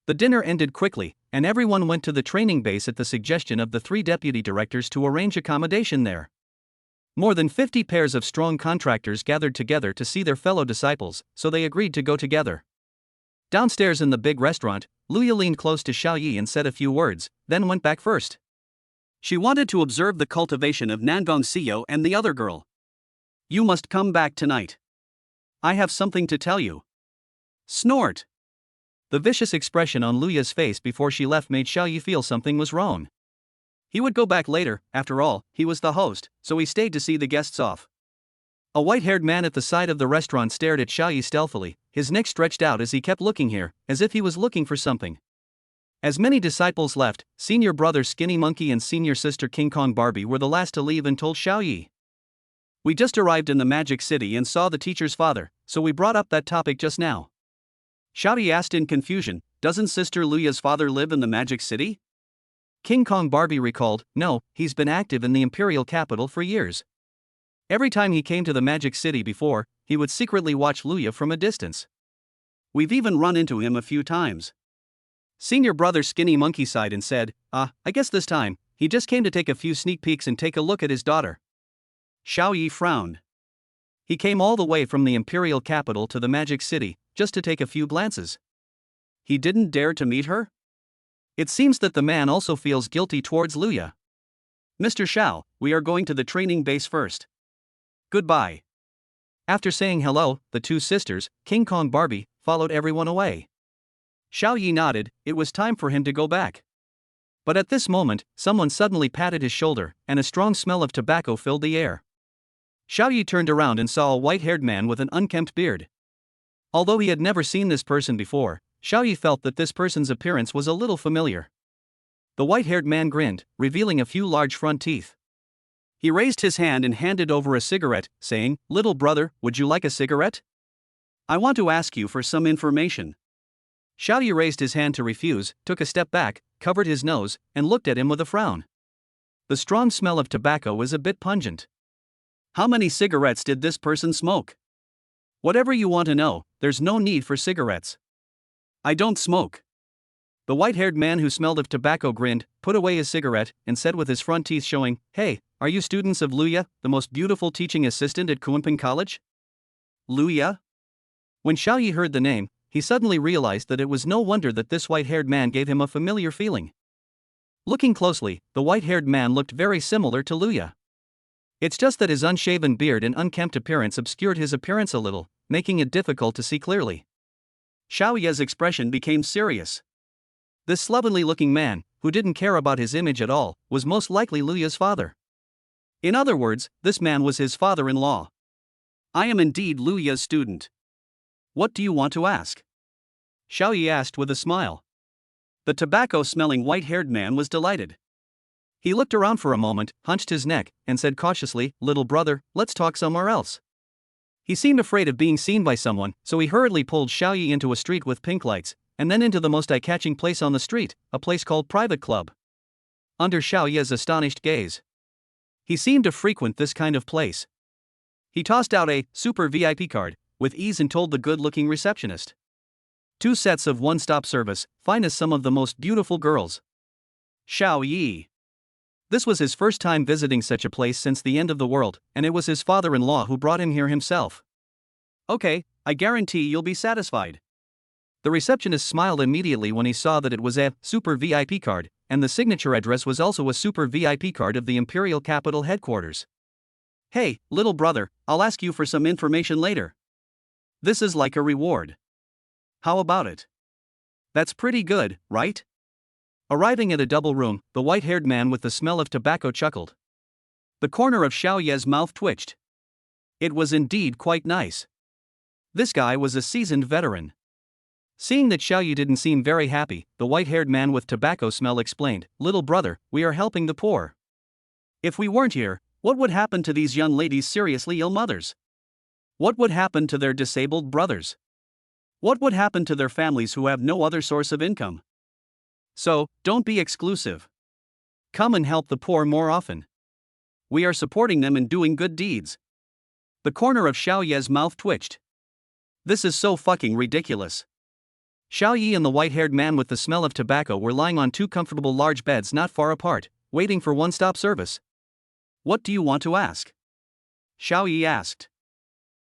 The dinner ended quickly, and everyone went to the training base at the suggestion of the 3 deputy directors to arrange accommodation there. More than 50 pairs of strong contractors gathered together to see their fellow disciples, so they agreed to go together. Downstairs in the big restaurant, Luya leaned close to Xiaoyi and said a few words, then went back first. She wanted to observe the cultivation of Nangong Xiyo and the other girl. "You must come back tonight. I have something to tell you." Snort. The vicious expression on Luya's face before she left made Xiaoyi feel something was wrong. He would go back later, after all, he was the host, so he stayed to see the guests off. A white-haired man at the side of the restaurant stared at Xiaoyi stealthily, his neck stretched out as he kept looking here, as if he was looking for something. As many disciples left, senior brother Skinny Monkey and senior sister King Kong Barbie were the last to leave and told Xiaoyi, "We just arrived in the Magic City and saw the teacher's father, so we brought up that topic just now." Xiaoyi asked in confusion, "Doesn't Sister Luya's father live in the Magic City?" King Kong Barbie recalled, no, he's been active in the imperial capital for years. Every time he came to the Magic City before, he would secretly watch Luya from a distance. We've even run into him a few times. Senior brother Skinny Monkey sighed and said, I guess this time, he just came to take a few sneak peeks and take a look at his daughter. Xiao Yi frowned. He came all the way from the imperial capital to the Magic City, just to take a few glances. He didn't dare to meet her? It seems that the man also feels guilty towards Luya. Mr. Xiao, we are going to the training base first. Goodbye. After saying hello, the two sisters, King Kong Barbie, followed everyone away. Xiao Yi nodded, it was time for him to go back. But at this moment, someone suddenly patted his shoulder, and a strong smell of tobacco filled the air. Xiao Yi turned around and saw a white-haired man with an unkempt beard. Although he had never seen this person before, Xiao Yi felt that this person's appearance was a little familiar. The white-haired man grinned, revealing a few large front teeth. He raised his hand and handed over a cigarette, saying, "Little brother, would you like a cigarette? I want to ask you for some information." Xiao Yi raised his hand to refuse, took a step back, covered his nose, and looked at him with a frown. The strong smell of tobacco was a bit pungent. How many cigarettes did this person smoke? Whatever you want to know, there's no need for cigarettes. I don't smoke. The white-haired man who smelled of tobacco grinned, put away his cigarette, and said with his front teeth showing, "Hey, are you students of Luya, the most beautiful teaching assistant at Kunping College?" Luya? When Xiao Yi heard the name, he suddenly realized that it was no wonder that this white-haired man gave him a familiar feeling. Looking closely, the white-haired man looked very similar to Luya. It's just that his unshaven beard and unkempt appearance obscured his appearance a little, making it difficult to see clearly. Xiao Yi's expression became serious. This slovenly-looking man, who didn't care about his image at all, was most likely Luya's father. In other words, this man was his father-in-law. I am indeed Luya's student. What do you want to ask? Xiao Yi asked with a smile. The tobacco-smelling white-haired man was delighted. He looked around for a moment, hunched his neck, and said cautiously, "Little brother, let's talk somewhere else." He seemed afraid of being seen by someone, so he hurriedly pulled Xiao Yi into a street with pink lights, and then into the most eye-catching place on the street, a place called Private Club. Under Xiao Yi's astonished gaze, he seemed to frequent this kind of place. He tossed out a super VIP card with ease and told the good-looking receptionist. 2 sets of one-stop service, fine as some of the most beautiful girls. Xiao Yi. This was his first time visiting such a place since the end of the world, and it was his father-in-law who brought him here himself. Okay, I guarantee you'll be satisfied. The receptionist smiled immediately when he saw that it was a super VIP card, and the signature address was also a super VIP card of the Imperial Capital headquarters. Hey, little brother, I'll ask you for some information later. This is like a reward. How about it? That's pretty good, right? Arriving at a double room, the white-haired man with the smell of tobacco chuckled. The corner of Xiao Yi's mouth twitched. It was indeed quite nice. This guy was a seasoned veteran. Seeing that Xiao Yi didn't seem very happy, the white-haired man with tobacco smell explained, "Little brother, we are helping the poor. If we weren't here, what would happen to these young ladies' seriously ill mothers? What would happen to their disabled brothers? What would happen to their families who have no other source of income? So, don't be exclusive. Come and help the poor more often. We are supporting them and doing good deeds." The corner of Xiao Yi's mouth twitched. This is so fucking ridiculous. Xiao Yi and the white-haired man with the smell of tobacco were lying on 2 comfortable large beds not far apart, waiting for one-stop service. What do you want to ask? Xiao Yi asked.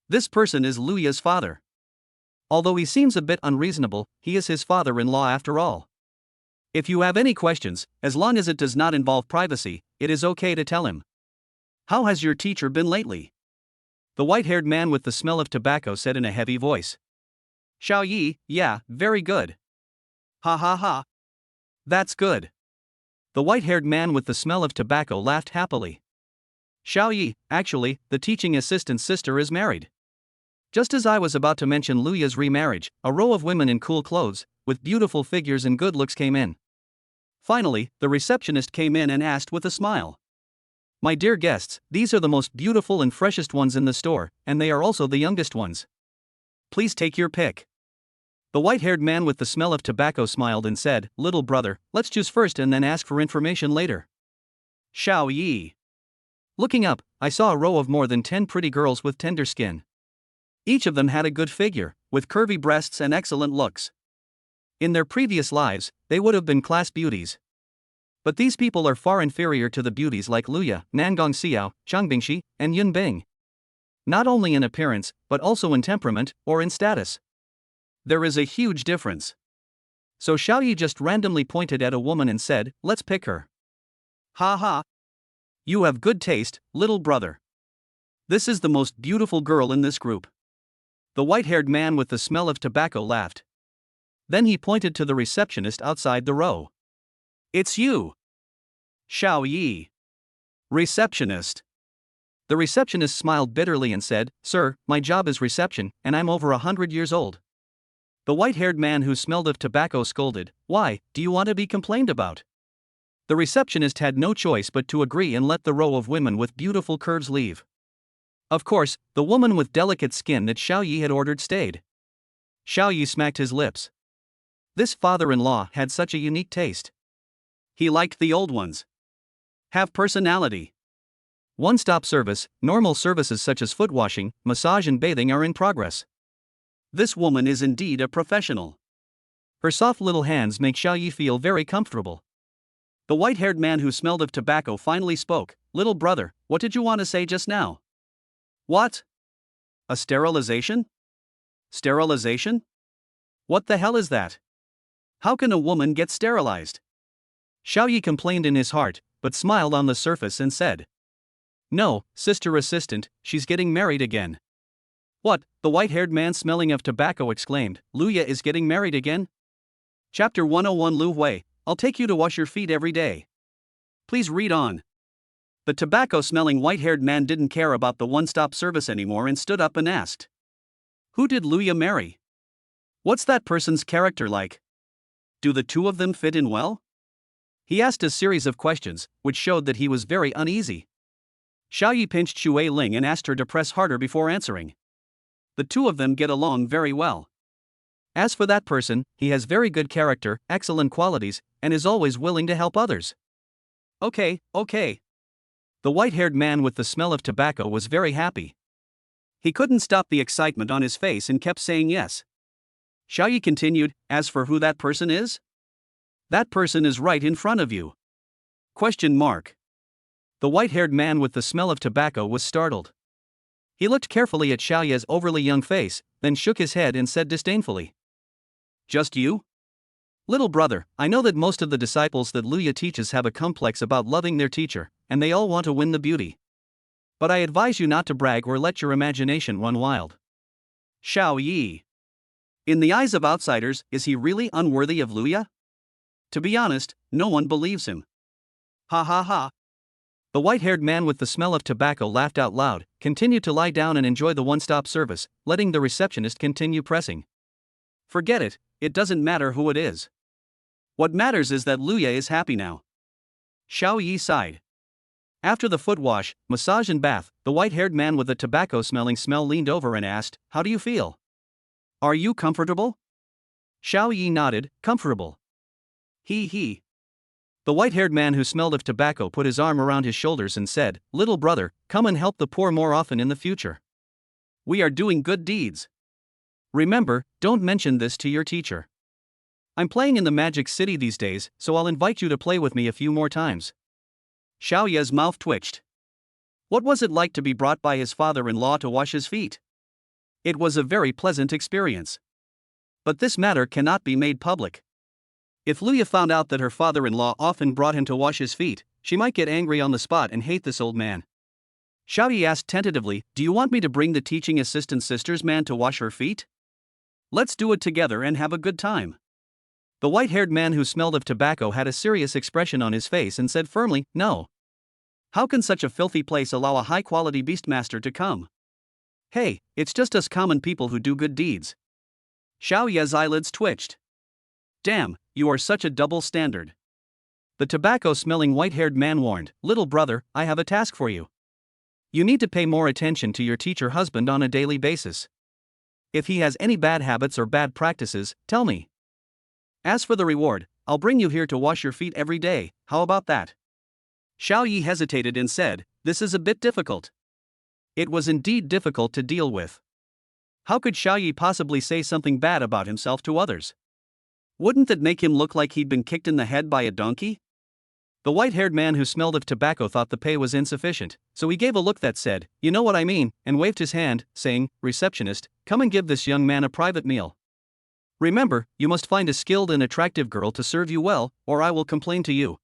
This person is Luya's father. Although he seems a bit unreasonable, he is his father-in-law after all. If you have any questions, as long as it does not involve privacy, it is okay to tell him. How has your teacher been lately? The white-haired man with the smell of tobacco said in a heavy voice. Xiao Yi, yeah, very good. Ha ha ha. That's good. The white-haired man with the smell of tobacco laughed happily. Xiao Yi, actually, the teaching assistant's sister is married. Just as I was about to mention Luya's remarriage, a row of women in cool clothes, with beautiful figures and good looks came in. Finally, the receptionist came in and asked with a smile. My dear guests, these are the most beautiful and freshest ones in the store, and they are also the youngest ones. Please take your pick. The white-haired man with the smell of tobacco smiled and said, "Little brother, let's choose first and then ask for information later." Xiao Yi. Looking up, I saw a row of more than 10 pretty girls with tender skin. Each of them had a good figure, with curvy breasts and excellent looks. In their previous lives, they would have been class beauties. But these people are far inferior to the beauties like Luya, Nangong Xiao, Changbingxi, and Yun Bing. Not only in appearance, but also in temperament, or in status. There is a huge difference. So Xiao Yi just randomly pointed at a woman and said, "Let's pick her." Ha ha. You have good taste, little brother. This is the most beautiful girl in this group. The white-haired man with the smell of tobacco laughed. Then he pointed to the receptionist outside the row. "It's you." Xiao Yi. Receptionist. The receptionist smiled bitterly and said, "Sir, my job is reception, and I'm over 100 years old." The white-haired man who smelled of tobacco scolded, "Why, do you want to be complained about?" The receptionist had no choice but to agree and let the row of women with beautiful curves leave. Of course, the woman with delicate skin that Xiao Yi had ordered stayed. Xiao Yi smacked his lips. This father-in-law had such a unique taste. He liked the old ones. Have personality. One-stop service, normal services such as foot washing, massage and bathing are in progress. This woman is indeed a professional. Her soft little hands make Xiao Yi feel very comfortable. The white-haired man who smelled of tobacco finally spoke, "Little brother, what did you want to say just now?" "What? A sterilization? Sterilization? What the hell is that? How can a woman get sterilized?" Xiao Yi complained in his heart, but smiled on the surface and said, "No, sister assistant, she's getting married again." "What?" the white-haired man smelling of tobacco exclaimed, "Luya is getting married again?" Chapter 101 Lu Hui, I'll take you to wash your feet every day. Please read on. The tobacco-smelling white-haired man didn't care about the one-stop service anymore and stood up and asked, "Who did Luya marry? What's that person's character like? Do the two of them fit in well?" He asked a series of questions, which showed that he was very uneasy. Xiao Yi pinched Xue Ling and asked her to press harder before answering. The two of them get along very well. As for that person, he has very good character, excellent qualities, and is always willing to help others. Okay. The white-haired man with the smell of tobacco was very happy. He couldn't stop the excitement on his face and kept saying yes. Xiao Yi continued, "As for who that person is? That person is right in front of you." Question mark. The white-haired man with the smell of tobacco was startled. He looked carefully at Xiao Yi's overly young face, then shook his head and said disdainfully, "Just you? Little brother, I know that most of the disciples that Luya teaches have a complex about loving their teacher, and they all want to win the beauty. But I advise you not to brag or let your imagination run wild." Xiao Yi. In the eyes of outsiders, is he really unworthy of Luya? To be honest, no one believes him. Ha ha ha. The white-haired man with the smell of tobacco laughed out loud, continued to lie down and enjoy the one-stop service, letting the receptionist continue pressing. Forget it, it doesn't matter who it is. What matters is that Luya is happy now. Xiao Yi sighed. After the foot wash, massage and bath, the white-haired man with the tobacco-smelling smell leaned over and asked, "How do you feel? Are you comfortable?" Xiao Yi nodded, "Comfortable." He. The white-haired man who smelled of tobacco put his arm around his shoulders and said, "Little brother, come and help the poor more often in the future. We are doing good deeds. Remember, don't mention this to your teacher. I'm playing in the Magic City these days, so I'll invite you to play with me a few more times." Xiao Yi's mouth twitched. What was it like to be brought by his father-in-law to wash his feet? It was a very pleasant experience. But this matter cannot be made public. If Luya found out that her father-in-law often brought him to wash his feet, she might get angry on the spot and hate this old man. Xiao Yi asked tentatively, "Do you want me to bring the teaching assistant sister's man to wash her feet? Let's do it together and have a good time." The white-haired man who smelled of tobacco had a serious expression on his face and said firmly, "No. How can such a filthy place allow a high-quality beastmaster to come? Hey, it's just us common people who do good deeds." Xiao Yi's eyelids twitched. Damn, you are such a double standard. The tobacco-smelling white-haired man warned, "Little brother, I have a task for you. You need to pay more attention to your teacher husband on a daily basis. If he has any bad habits or bad practices, tell me. As for the reward, I'll bring you here to wash your feet every day, how about that? Xiao Yi hesitated and said, this is a bit difficult. It was indeed difficult to deal with. How could Xiao Yi possibly say something bad about himself to others? Wouldn't that make him look like he'd been kicked in the head by a donkey? The white-haired man who smelled of tobacco thought the pay was insufficient, so he gave a look that said, you know what I mean, and waved his hand, saying, receptionist, come and give this young man a private meal. Remember, you must find a skilled and attractive girl to serve you well, or I will complain to you.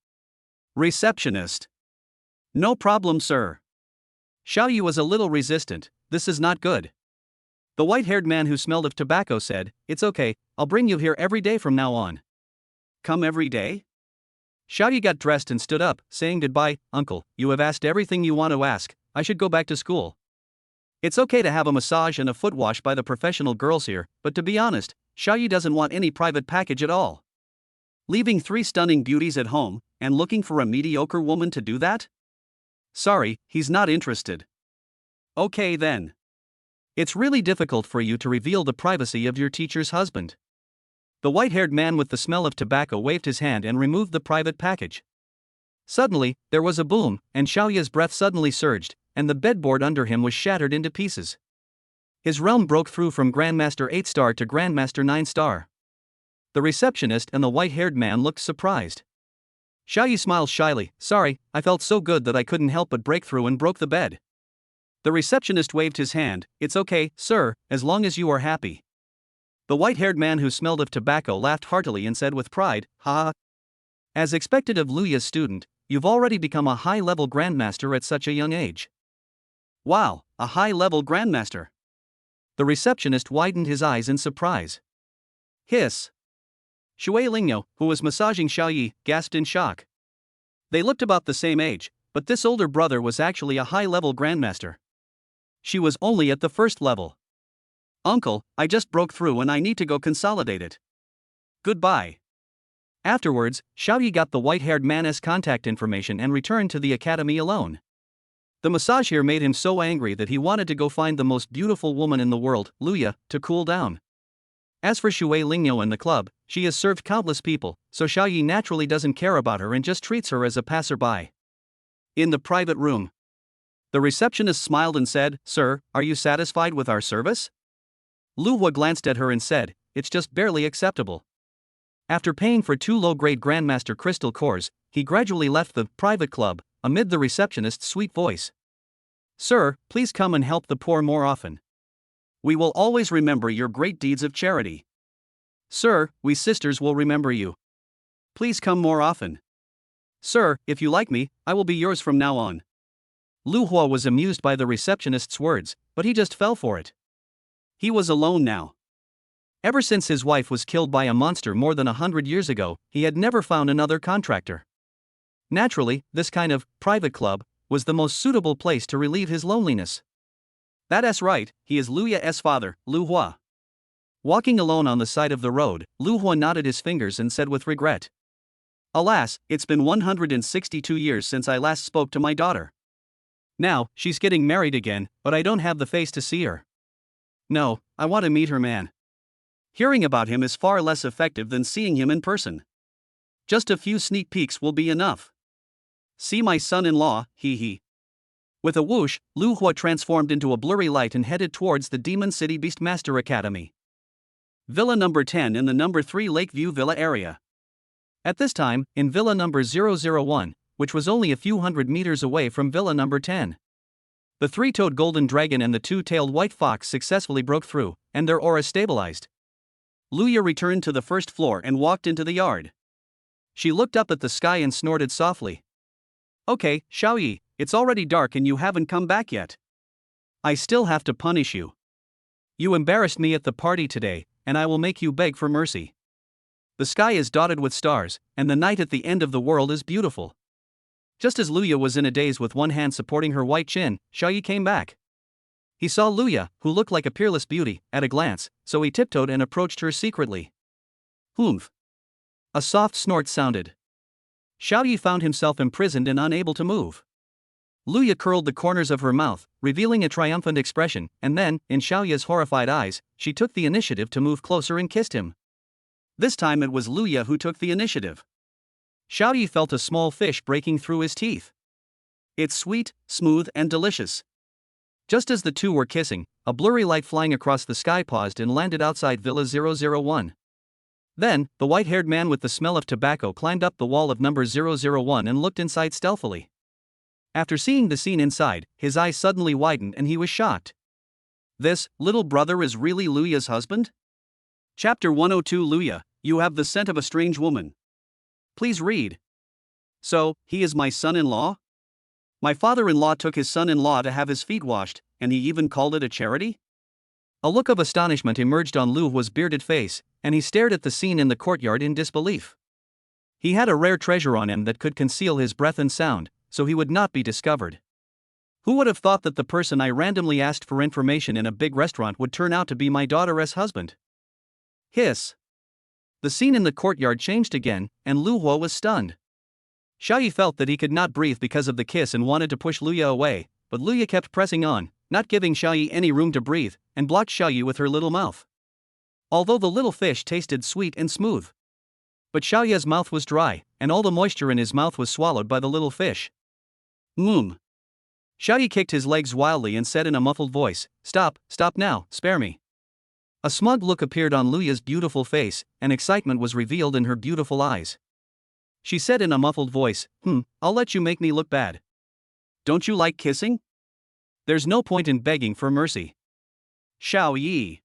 Receptionist. No problem, sir. Xiao Yi was a little resistant, this is not good. The white-haired man who smelled of tobacco said, it's okay, I'll bring you here every day from now on. Come every day? Xiao Yi got dressed and stood up, saying goodbye, uncle, you have asked everything you want to ask, I should go back to school. It's okay to have a massage and a foot wash by the professional girls here, but to be honest, Xiao Yi doesn't want any private package at all. Leaving 3 stunning beauties at home, and looking for a mediocre woman to do that? Sorry, he's not interested. Okay then. It's really difficult for you to reveal the privacy of your teacher's husband. The white-haired man with the smell of tobacco waved his hand and removed the private package. Suddenly, there was a boom, and Xiao Yi's breath suddenly surged, and the bedboard under him was shattered into pieces. His realm broke through from Grandmaster 8-star to Grandmaster 9-star. The receptionist and the white-haired man looked surprised. Xiao Yi smiled shyly, sorry, I felt so good that I couldn't help but break through and broke the bed. The receptionist waved his hand, it's okay, sir, as long as you are happy. The white-haired man who smelled of tobacco laughed heartily and said with pride, ha. As expected of Luya's student, you've already become a high-level grandmaster at such a young age. Wow, a high-level grandmaster. The receptionist widened his eyes in surprise. Hiss. Shui Lingyo, who was massaging Xiao Yi, gasped in shock. They looked about the same age, but this older brother was actually a high-level grandmaster. She was only at the 1st level. Uncle, I just broke through and I need to go consolidate it. Goodbye. Afterwards, Xiao Yi got the white-haired man's contact information and returned to the academy alone. The massage here made him so angry that he wanted to go find the most beautiful woman in the world, Luya, to cool down. As for Shui Lingyo and the club, she has served countless people, so Xiao Yi naturally doesn't care about her and just treats her as a passerby. In the private room, the receptionist smiled and said, sir, are you satisfied with our service? Lu Hua glanced at her and said, it's just barely acceptable. After paying for 2 low-grade Grandmaster crystal cores, he gradually left the private club, amid the receptionist's sweet voice. Sir, please come and help the poor more often. We will always remember your great deeds of charity. Sir, we sisters will remember you. Please come more often. Sir, if you like me, I will be yours from now on. Lu Hua was amused by the receptionist's words, but he just fell for it. He was alone now. Ever since his wife was killed by a monster more than 100 years ago, he had never found another contractor. Naturally, this kind of private club was the most suitable place to relieve his loneliness. That's right, he is Luya's father, Lu Hua. Walking alone on the side of the road, Lu Hua nodded his fingers and said with regret, alas, it's been 162 years since I last spoke to my daughter. Now, she's getting married again, but I don't have the face to see her. No, I want to meet her man. Hearing about him is far less effective than seeing him in person. Just a few sneak peeks will be enough. See my son-in-law, hee. With a whoosh, Lu Hua transformed into a blurry light and headed towards the Demon City Beastmaster Academy. Villa number 10 in the number 3 Lakeview Villa area. At this time, in Villa number 001, which was only a few hundred meters away from Villa number 10. The 3-toed golden dragon and the 2-tailed white fox successfully broke through, and their aura stabilized. Luya returned to the 1st floor and walked into the yard. She looked up at the sky and snorted softly. Okay, Xiao Yi, it's already dark and you haven't come back yet. I still have to punish you. You embarrassed me at the party today, and I will make you beg for mercy. The sky is dotted with stars, and the night at the end of the world is beautiful. Just as Luya was in a daze with one hand supporting her white chin, Xiao Yi came back. He saw Luya, who looked like a peerless beauty, at a glance, so he tiptoed and approached her secretly. Humph. A soft snort sounded. Xiao Yi found himself imprisoned and unable to move. Luya curled the corners of her mouth, revealing a triumphant expression, and then, in Xiaoya's horrified eyes, she took the initiative to move closer and kissed him. This time it was Luya who took the initiative. Xiaoyi felt a small fish breaking through his teeth. It's sweet, smooth, and delicious. Just as the two were kissing, a blurry light flying across the sky paused and landed outside Villa 001. Then, the white-haired man with the smell of tobacco climbed up the wall of number 001 and looked inside stealthily. After seeing the scene inside, his eyes suddenly widened and he was shocked. This little brother is really Luya's husband? Chapter 102 Luya, you have the scent of a strange woman. Please read. So, he is my son-in-law? My father-in-law took his son-in-law to have his feet washed, and he even called it a charity? A look of astonishment emerged on Lu Hua's bearded face, and he stared at the scene in the courtyard in disbelief. He had a rare treasure on him that could conceal his breath and sound, so he would not be discovered. Who would have thought that the person I randomly asked for information in a big restaurant would turn out to be my daughter's husband? Hiss. The scene in the courtyard changed again, and Lu Hua was stunned. Xiaoyi felt that he could not breathe because of the kiss and wanted to push Luya away, but Luya kept pressing on, not giving Xiaoyi any room to breathe, and blocked Xiaoyi with her little mouth. Although the little fish tasted sweet and smooth. But Xiaoya's mouth was dry, and all the moisture in his mouth was swallowed by the little fish. Xiaoyi kicked his legs wildly and said in a muffled voice, Stop now, spare me. A smug look appeared on Luya's beautiful face, and excitement was revealed in her beautiful eyes. She said in a muffled voice, I'll let you make me look bad. Don't you like kissing? There's no point in begging for mercy. Xiaoyi.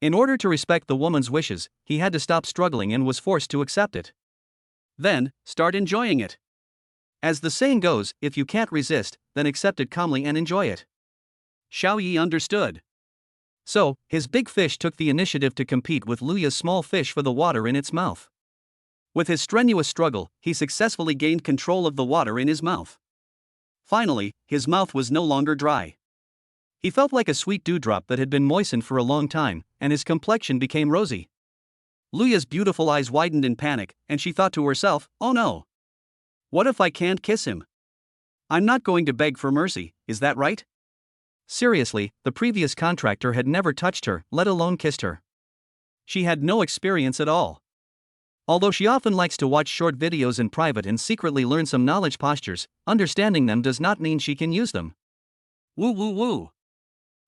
In order to respect the woman's wishes, he had to stop struggling and was forced to accept it. Then, start enjoying it. As the saying goes, if you can't resist, then accept it calmly and enjoy it. Xiaoyi understood. So, his big fish took the initiative to compete with Luya's small fish for the water in its mouth. With his strenuous struggle, he successfully gained control of the water in his mouth. Finally, his mouth was no longer dry. He felt like a sweet dewdrop that had been moistened for a long time, and his complexion became rosy. Luya's beautiful eyes widened in panic, and she thought to herself, oh no. What if I can't kiss him? I'm not going to beg for mercy, is that right? Seriously, the previous contractor had never touched her, let alone kissed her. She had no experience at all. Although she often likes to watch short videos in private and secretly learn some knowledge postures, understanding them does not mean she can use them. Woo.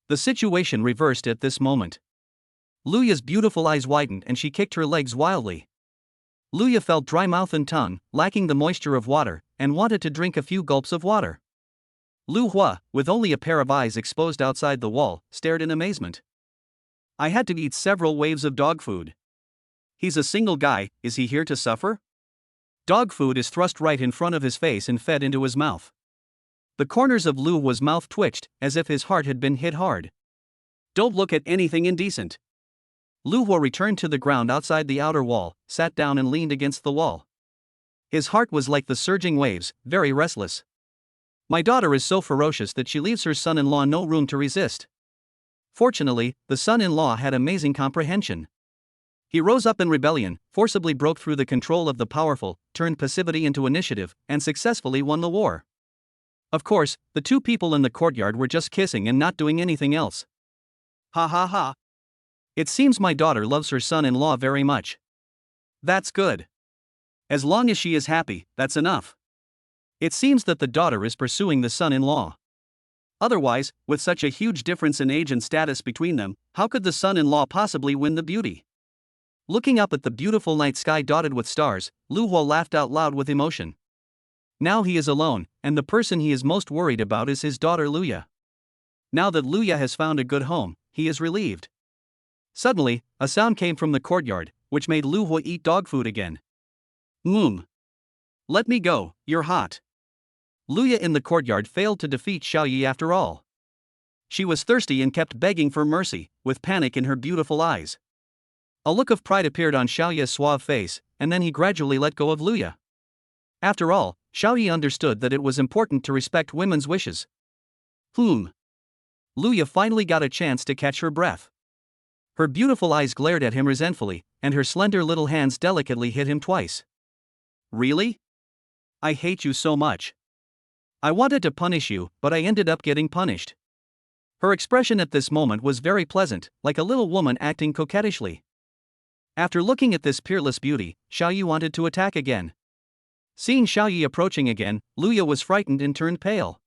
The situation reversed at this moment. Luya's beautiful eyes widened and she kicked her legs wildly. Luya felt dry mouth and tongue, lacking the moisture of water, and wanted to drink a few gulps of water. Lu Hua, with only a pair of eyes exposed outside the wall, stared in amazement. I had to eat several waves of dog food. He's a single guy, is he here to suffer? Dog food is thrust right in front of his face and fed into his mouth. The corners of Lu Hua's mouth twitched, as if his heart had been hit hard. Don't look at anything indecent. Lu Hua returned to the ground outside the outer wall, sat down and leaned against the wall. His heart was like the surging waves, very restless. My daughter is so ferocious that she leaves her son-in-law no room to resist. Fortunately, the son-in-law had amazing comprehension. He rose up in rebellion, forcibly broke through the control of the powerful, turned passivity into initiative, and successfully won the war. Of course, the two people in the courtyard were just kissing and not doing anything else. Ha. It seems my daughter loves her son-in-law very much. That's good. As long as she is happy, that's enough. It seems that the daughter is pursuing the son-in-law. Otherwise, with such a huge difference in age and status between them, how could the son-in-law possibly win the beauty? Looking up at the beautiful night sky dotted with stars, Lu Hua laughed out loud with emotion. Now he is alone, and the person he is most worried about is his daughter Luya. Now that Luya has found a good home, he is relieved. Suddenly, a sound came from the courtyard, which made Lu Hua eat dog food again. Let me go, you're hot. Luya in the courtyard failed to defeat Xiaoyi after all. She was thirsty and kept begging for mercy, with panic in her beautiful eyes. A look of pride appeared on Xiaoyi's suave face, and then he gradually let go of Luya. After all, Xiaoyi understood that it was important to respect women's wishes. Luya finally got a chance to catch her breath. Her beautiful eyes glared at him resentfully, and her slender little hands delicately hit him twice. Really? I hate you so much. I wanted to punish you, but I ended up getting punished. Her expression at this moment was very pleasant, like a little woman acting coquettishly. After looking at this peerless beauty, Xiaoyi wanted to attack again. Seeing Xiaoyi approaching again, Luya was frightened and turned pale.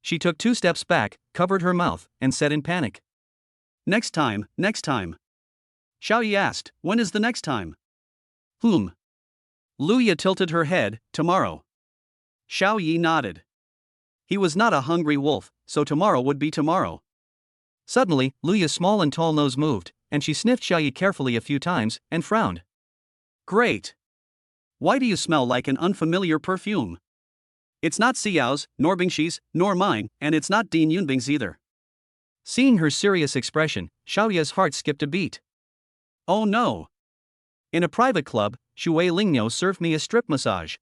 She took 2 steps back, covered her mouth, and said in panic, Next time, next time. Xiaoyi asked, when is the next time? Luya tilted her head, tomorrow. Xiaoyi nodded. He was not a hungry wolf, so tomorrow would be tomorrow. Suddenly, Luya's small and tall nose moved, and she sniffed Xiaoyi carefully a few times, and frowned. Great! Why do you smell like an unfamiliar perfume? It's not Xiao's, nor Bingshi's, nor mine, and it's not Dean Yunbing's either. Seeing her serious expression, Xiaoya's heart skipped a beat. Oh no! In a private club, Shui Lingniu served me a strip massage.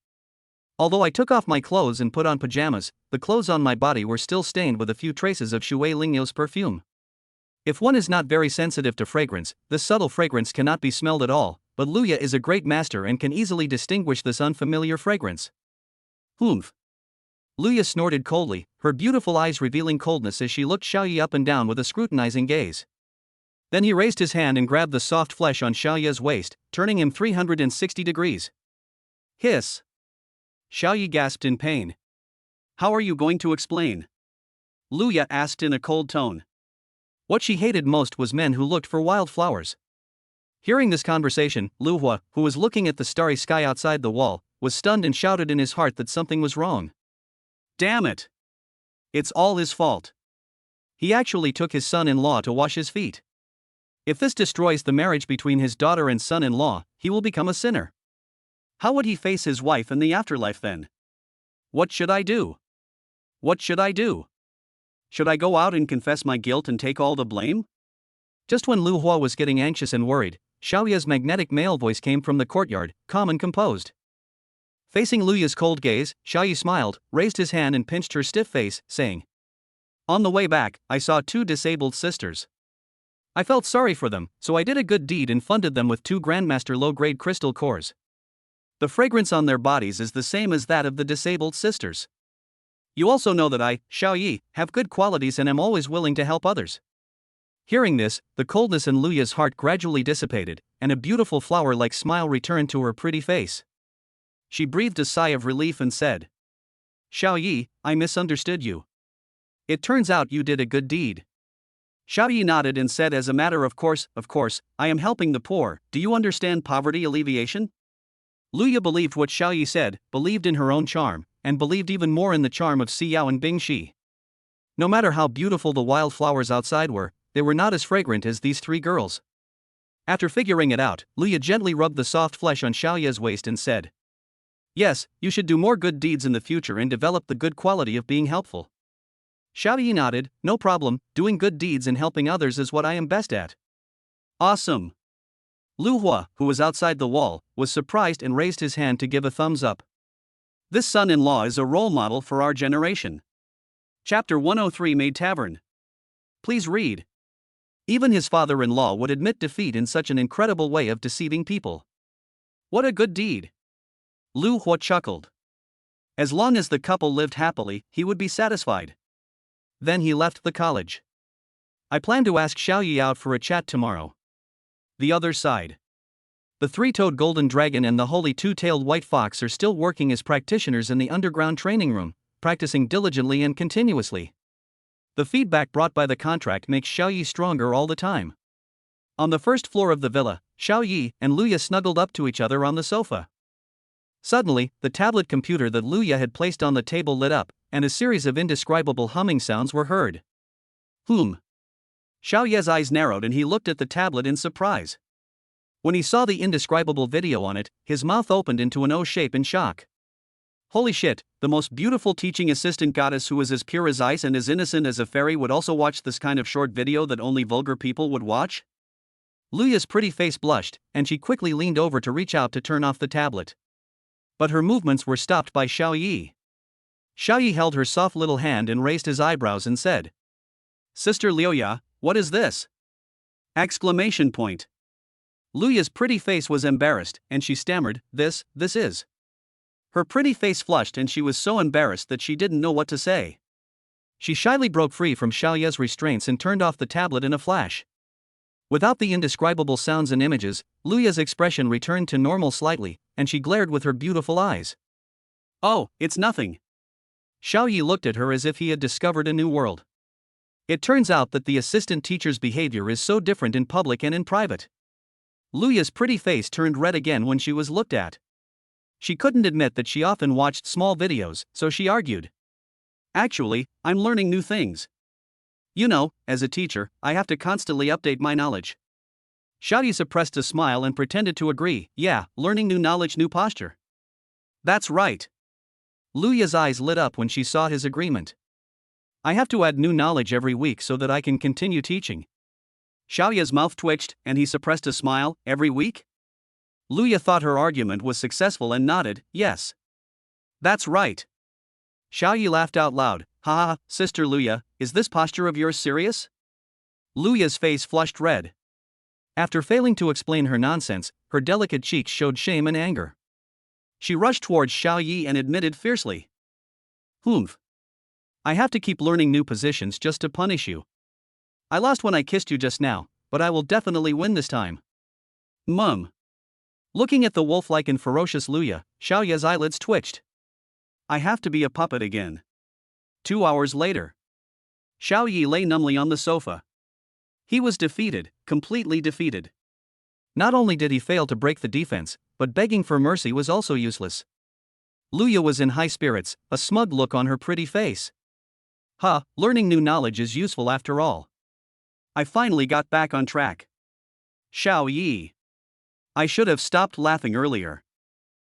Although I took off my clothes and put on pajamas, the clothes on my body were still stained with a few traces of Shui Lingniu's perfume. If one is not very sensitive to fragrance, this subtle fragrance cannot be smelled at all, but Luya is a great master and can easily distinguish this unfamiliar fragrance. Luya snorted coldly, her beautiful eyes revealing coldness as she looked Xiaoyi up and down with a scrutinizing gaze. Then he raised his hand and grabbed the soft flesh on Xiaoya's waist, turning him 360 degrees. Hiss! Xiaoyi gasped in pain. How are you going to explain? Luya asked in a cold tone. What she hated most was men who looked for wildflowers. Hearing this conversation, Lu Hua, who was looking at the starry sky outside the wall, was stunned and shouted in his heart that something was wrong. Damn it! It's all his fault. He actually took his son-in-law to wash his feet. If this destroys the marriage between his daughter and son-in-law, he will become a sinner. How would he face his wife in the afterlife then? What should I do? What should I do? Should I go out and confess my guilt and take all the blame? Just when Lu Hua was getting anxious and worried, Xiaoya's magnetic male voice came from the courtyard, calm and composed. Facing Luya's cold gaze, Xiaoyi smiled, raised his hand and pinched her stiff face, saying, On the way back, I saw 2 disabled sisters. I felt sorry for them, so I did a good deed and funded them with 2 Grandmaster low-grade crystal cores. The fragrance on their bodies is the same as that of the disabled sisters. You also know that I, Xiaoyi, have good qualities and am always willing to help others. Hearing this, the coldness in Luya's heart gradually dissipated, and a beautiful flower-like smile returned to her pretty face. She breathed a sigh of relief and said, Xiaoyi, I misunderstood you. It turns out you did a good deed. Xiaoyi nodded and said, as a matter of course, I am helping the poor. Do you understand poverty alleviation? Luya believed what Xiaoyi said, believed in her own charm, and believed even more in the charm of Xiao and Bingshi. No matter how beautiful the wildflowers outside were, they were not as fragrant as these 3 girls. After figuring it out, Luya gently rubbed the soft flesh on Xiaoya's waist and said, Yes, you should do more good deeds in the future and develop the good quality of being helpful. Xiaoyi nodded, no problem, doing good deeds and helping others is what I am best at. Awesome. Lu Hua, who was outside the wall, was surprised and raised his hand to give a thumbs up. This son-in-law is a role model for our generation. Chapter 103 Maid Tavern. Please read. Even his father-in-law would admit defeat in such an incredible way of deceiving people. What a good deed. Lu Hua chuckled. As long as the couple lived happily, he would be satisfied. Then he left the college. I plan to ask Xiaoyi out for a chat tomorrow. The other side. The 3-toed golden dragon and the holy 2-tailed white fox are still working as practitioners in the underground training room, practicing diligently and continuously. The feedback brought by the contract makes Xiaoyi stronger all the time. On the first floor of the villa, Xiaoyi and Luya snuggled up to each other on the sofa. Suddenly, the tablet computer that Luya had placed on the table lit up, and a series of indescribable humming sounds were heard. Xiaoyi's eyes narrowed and he looked at the tablet in surprise. When he saw the indescribable video on it, his mouth opened into an O shape in shock. Holy shit, the most beautiful teaching assistant goddess who is as pure as ice and as innocent as a fairy would also watch this kind of short video that only vulgar people would watch? Luya's pretty face blushed, and she quickly leaned over to reach out to turn off the tablet. But her movements were stopped by Xiaoyi. Xiaoyi held her soft little hand and raised his eyebrows and said, Sister Liuya, what is this? Exclamation point. Luya's pretty face was embarrassed, and she stammered, This is. Her pretty face flushed and she was so embarrassed that she didn't know what to say. She shyly broke free from Xiaoya's restraints and turned off the tablet in a flash. Without the indescribable sounds and images, Luya's expression returned to normal slightly, and she glared with her beautiful eyes. "Oh, it's nothing." Xiaoyi looked at her as if he had discovered a new world. It turns out that the assistant teacher's behavior is so different in public and in private. Luya's pretty face turned red again when she was looked at. She couldn't admit that she often watched small videos, so she argued. "Actually, I'm learning new things. You know, as a teacher, I have to constantly update my knowledge." Xiaoyi suppressed a smile and pretended to agree. "Yeah, learning new knowledge, new posture." "That's right." Luya's eyes lit up when she saw his agreement. "I have to add new knowledge every week so that I can continue teaching." Xiaoya's mouth twitched, and he suppressed a smile. "Every week?" Luya thought her argument was successful and nodded. "Yes. That's right." Xiaoyi laughed out loud. "Haha, Sister Luya, is this posture of yours serious?" Luya's face flushed red. After failing to explain her nonsense, her delicate cheeks showed shame and anger. She rushed towards Xiaoyi and admitted fiercely. "Humph. I have to keep learning new positions just to punish you. I lost when I kissed you just now, but I will definitely win this time." "Mum." Looking at the wolf-like and ferocious Luya, Xiaoya's eyelids twitched. "I have to be a puppet again." 2 hours later. Xiaoyi lay numbly on the sofa. He was defeated, completely defeated. Not only did he fail to break the defense, but begging for mercy was also useless. Luya was in high spirits, a smug look on her pretty face. Learning new knowledge is useful after all. I finally got back on track. Xiaoyi. I should have stopped laughing earlier.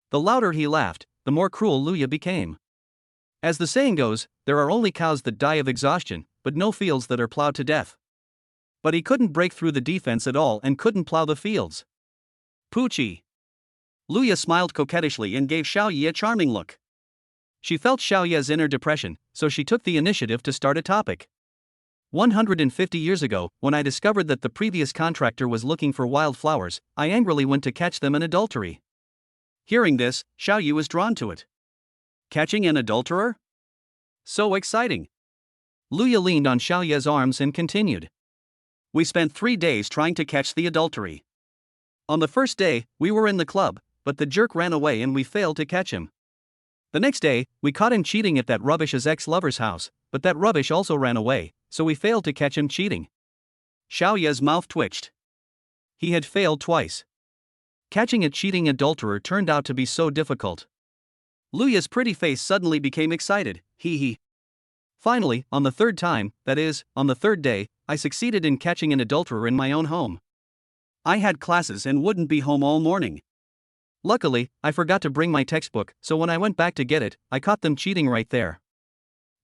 The louder he laughed, the more cruel Luya became. As the saying goes, there are only cows that die of exhaustion, but no fields that are plowed to death. But he couldn't break through the defense at all and couldn't plow the fields. Poochie. Luya smiled coquettishly and gave Xiaoyi a charming look. She felt Xiaoya's inner depression, so she took the initiative to start a topic. 150 years ago, when I discovered that the previous contractor was looking for wildflowers, I angrily went to catch them in adultery. Hearing this, Xiaoyi was drawn to it. Catching an adulterer? So exciting. Luya leaned on Xiaoya's arms and continued. We spent 3 days trying to catch the adultery. On the first day, we were in the club, but the jerk ran away and we failed to catch him. The next day, we caught him cheating at that rubbish's ex-lover's house, but that rubbish also ran away, so we failed to catch him cheating. Xiaoya's mouth twitched. He had failed twice. Catching a cheating adulterer turned out to be so difficult. Luya's pretty face suddenly became excited. Hee. Finally, on the third time, that is, on the third day, I succeeded in catching an adulterer in my own home. I had classes and wouldn't be home all morning. Luckily, I forgot to bring my textbook, so when I went back to get it, I caught them cheating right there.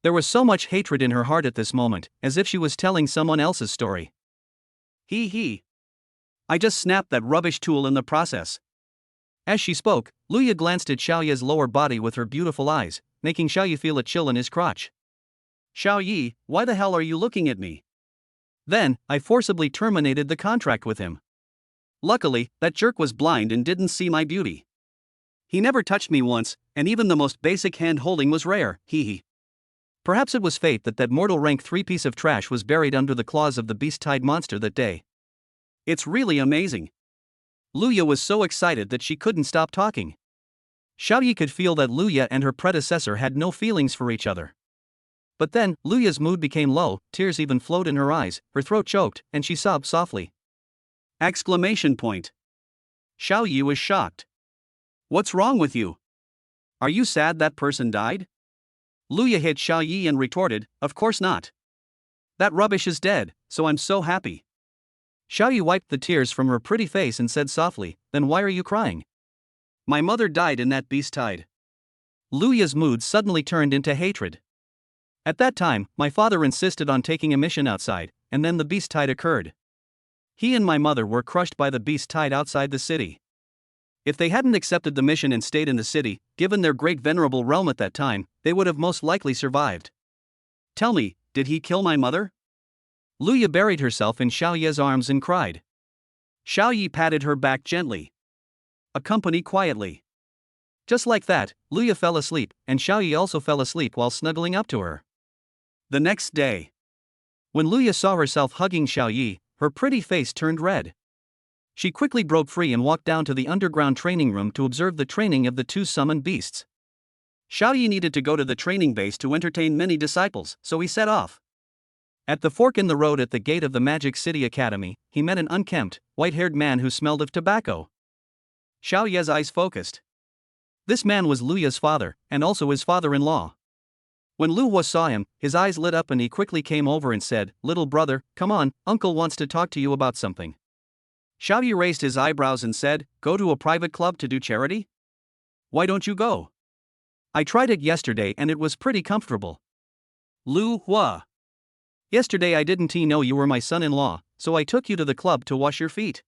There was so much hatred in her heart at this moment, as if she was telling someone else's story. Hee. I just snapped that rubbish tool in the process. As she spoke, Luya glanced at Xiaoya's lower body with her beautiful eyes, making Xiaoyi feel a chill in his crotch. Xiaoyi, why the hell are you looking at me? Then, I forcibly terminated the contract with him. Luckily, that jerk was blind and didn't see my beauty. He never touched me once, and even the most basic hand-holding was rare. Hee. Perhaps it was fate that mortal rank 3 piece of trash was buried under the claws of the beast-tide monster that day. It's really amazing. Luya was so excited that she couldn't stop talking. Xiaoyi could feel that Luya and her predecessor had no feelings for each other. But then, Luya's mood became low, tears even flowed in her eyes, her throat choked, and she sobbed softly. Exclamation point. Xiaoyi was shocked. What's wrong with you? Are you sad that person died? Luya hit Xiaoyi and retorted, of course not. That rubbish is dead, so I'm so happy. Xiaoyi wiped the tears from her pretty face and said softly, then why are you crying? My mother died in that beast tide. Luya's mood suddenly turned into hatred. At that time, my father insisted on taking a mission outside, and then the beast tide occurred. He and my mother were crushed by the beast tide outside the city. If they hadn't accepted the mission and stayed in the city, given their great venerable realm at that time, they would have most likely survived. Tell me, did he kill my mother? Luya buried herself in Xiaoya's arms and cried. Xiaoyi patted her back gently. Accompany quietly. Just like that, Luya fell asleep, and Xiaoyi also fell asleep while snuggling up to her. The next day, when Luya saw herself hugging Xiaoyi, her pretty face turned red. She quickly broke free and walked down to the underground training room to observe the training of the two summoned beasts. Xiaoyi needed to go to the training base to entertain many disciples, so he set off. At the fork in the road at the gate of the Magic City Academy, he met an unkempt, white-haired man who smelled of tobacco. Xiaoyi's eyes focused. This man was Luya's father, and also his father-in-law. When Lu Hua saw him, his eyes lit up and he quickly came over and said, "Little brother, come on, uncle wants to talk to you about something." Xiaoyi raised his eyebrows and said, "Go to a private club to do charity? Why don't you go? I tried it yesterday and it was pretty comfortable." Lu Hua. Yesterday I didn't know you were my son-in-law, so I took you to the club to wash your feet.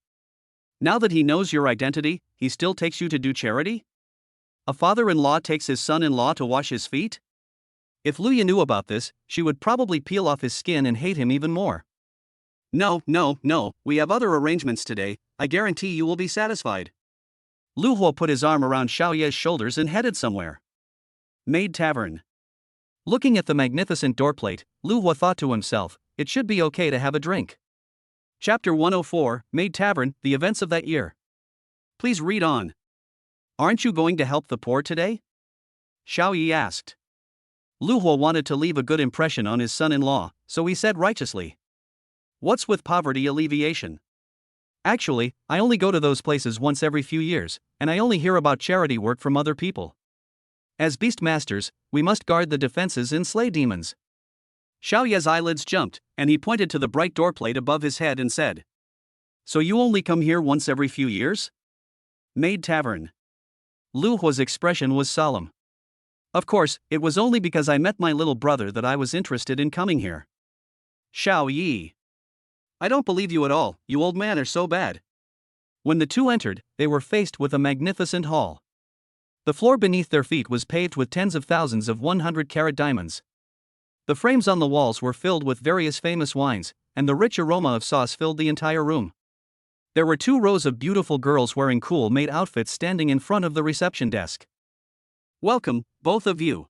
Now that he knows your identity, he still takes you to do charity? A father-in-law takes his son-in-law to wash his feet? If Luya knew about this, she would probably peel off his skin and hate him even more. No, we have other arrangements today, I guarantee you will be satisfied. Lu Hua put his arm around Xiaoyi's shoulders and headed somewhere. Maid Tavern. Looking at the magnificent doorplate, Lu Hua thought to himself, it should be okay to have a drink. Chapter 104, Maid Tavern, the events of that year. Please read on. Aren't you going to help the poor today? Xiaoyi asked. Lu Hua wanted to leave a good impression on his son-in-law, so he said righteously. What's with poverty alleviation? Actually, I only go to those places once every few years, and I only hear about charity work from other people. As beast masters, we must guard the defenses and slay demons. Xiaoyi's eyelids jumped, and he pointed to the bright doorplate above his head and said, "So you only come here once every few years?" Maid Tavern. Lu Hua's expression was solemn. Of course, it was only because I met my little brother that I was interested in coming here. Xiaoyi. I don't believe you at all, you old man are so bad. When the two entered, they were faced with a magnificent hall. The floor beneath their feet was paved with tens of thousands of 100-carat diamonds. The frames on the walls were filled with various famous wines, and the rich aroma of sauce filled the entire room. There were 2 rows of beautiful girls wearing cool-made outfits standing in front of the reception desk. Welcome, both of you.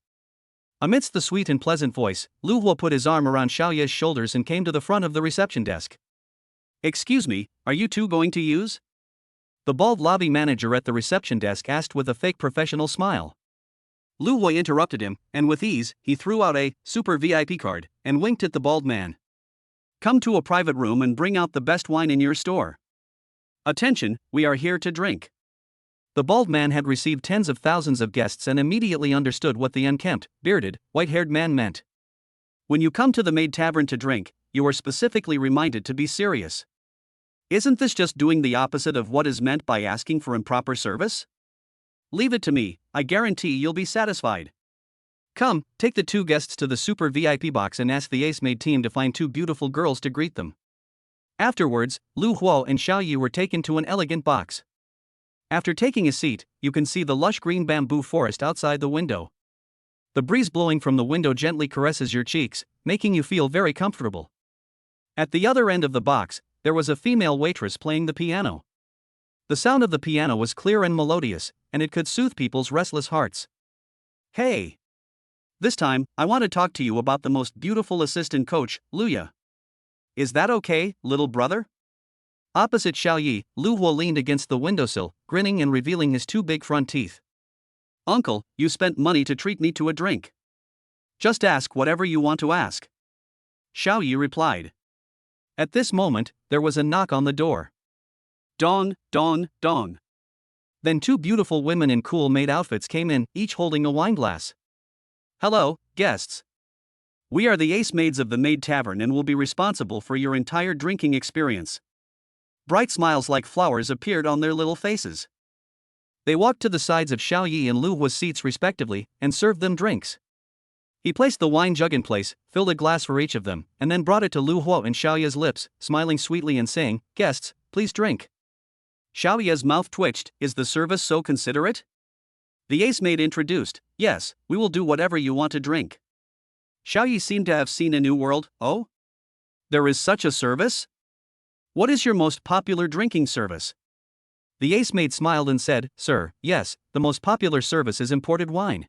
Amidst the sweet and pleasant voice, Lu Hua put his arm around Xiaoyi's shoulders and came to the front of the reception desk. Excuse me, are you two going to use? The bald lobby manager at the reception desk asked with a fake professional smile. Lu Hua interrupted him, and with ease, he threw out a super VIP card and winked at the bald man. Come to a private room and bring out the best wine in your store. Attention, we are here to drink. The bald man had received tens of thousands of guests and immediately understood what the unkempt, bearded, white-haired man meant. When you come to the Maid Tavern to drink, you are specifically reminded to be serious. Isn't this just doing the opposite of what is meant by asking for improper service? Leave it to me, I guarantee you'll be satisfied. Come, take the 2 guests to the super VIP box and ask the Ace Maid team to find 2 beautiful girls to greet them. Afterwards, Lu Hua and Xiaoyi were taken to an elegant box. After taking a seat, you can see the lush green bamboo forest outside the window. The breeze blowing from the window gently caresses your cheeks, making you feel very comfortable. At the other end of the box, there was a female waitress playing the piano. The sound of the piano was clear and melodious, and it could soothe people's restless hearts. Hey! This time, I want to talk to you about the most beautiful assistant coach, Luya. Is that okay, little brother? Opposite Xiaoyi, Lu Hua leaned against the windowsill, grinning and revealing his 2 big front teeth. Uncle, you spent money to treat me to a drink. Just ask whatever you want to ask. Xiaoyi replied. At this moment, there was a knock on the door. Dong, dong, dong. Then 2 beautiful women in cool-made outfits came in, each holding a wineglass. Hello, guests. We are the Ace Maids of the Maid Tavern and will be responsible for your entire drinking experience. Bright smiles like flowers appeared on their little faces. They walked to the sides of Xiaoyi and Lu Hua's seats respectively, and served them drinks. He placed the wine jug in place, filled a glass for each of them, and then brought it to Lu Hua and Xiaoyi's lips, smiling sweetly and saying, Guests, please drink. Xiaoyi's mouth twitched. Is the service so considerate? The Ace Maid introduced, Yes, we will do whatever you want to drink. Xiaoyi seemed to have seen a new world. Oh? There is such a service? What is your most popular drinking service? The ace maid smiled and said, "Sir, yes, the most popular service is imported wine."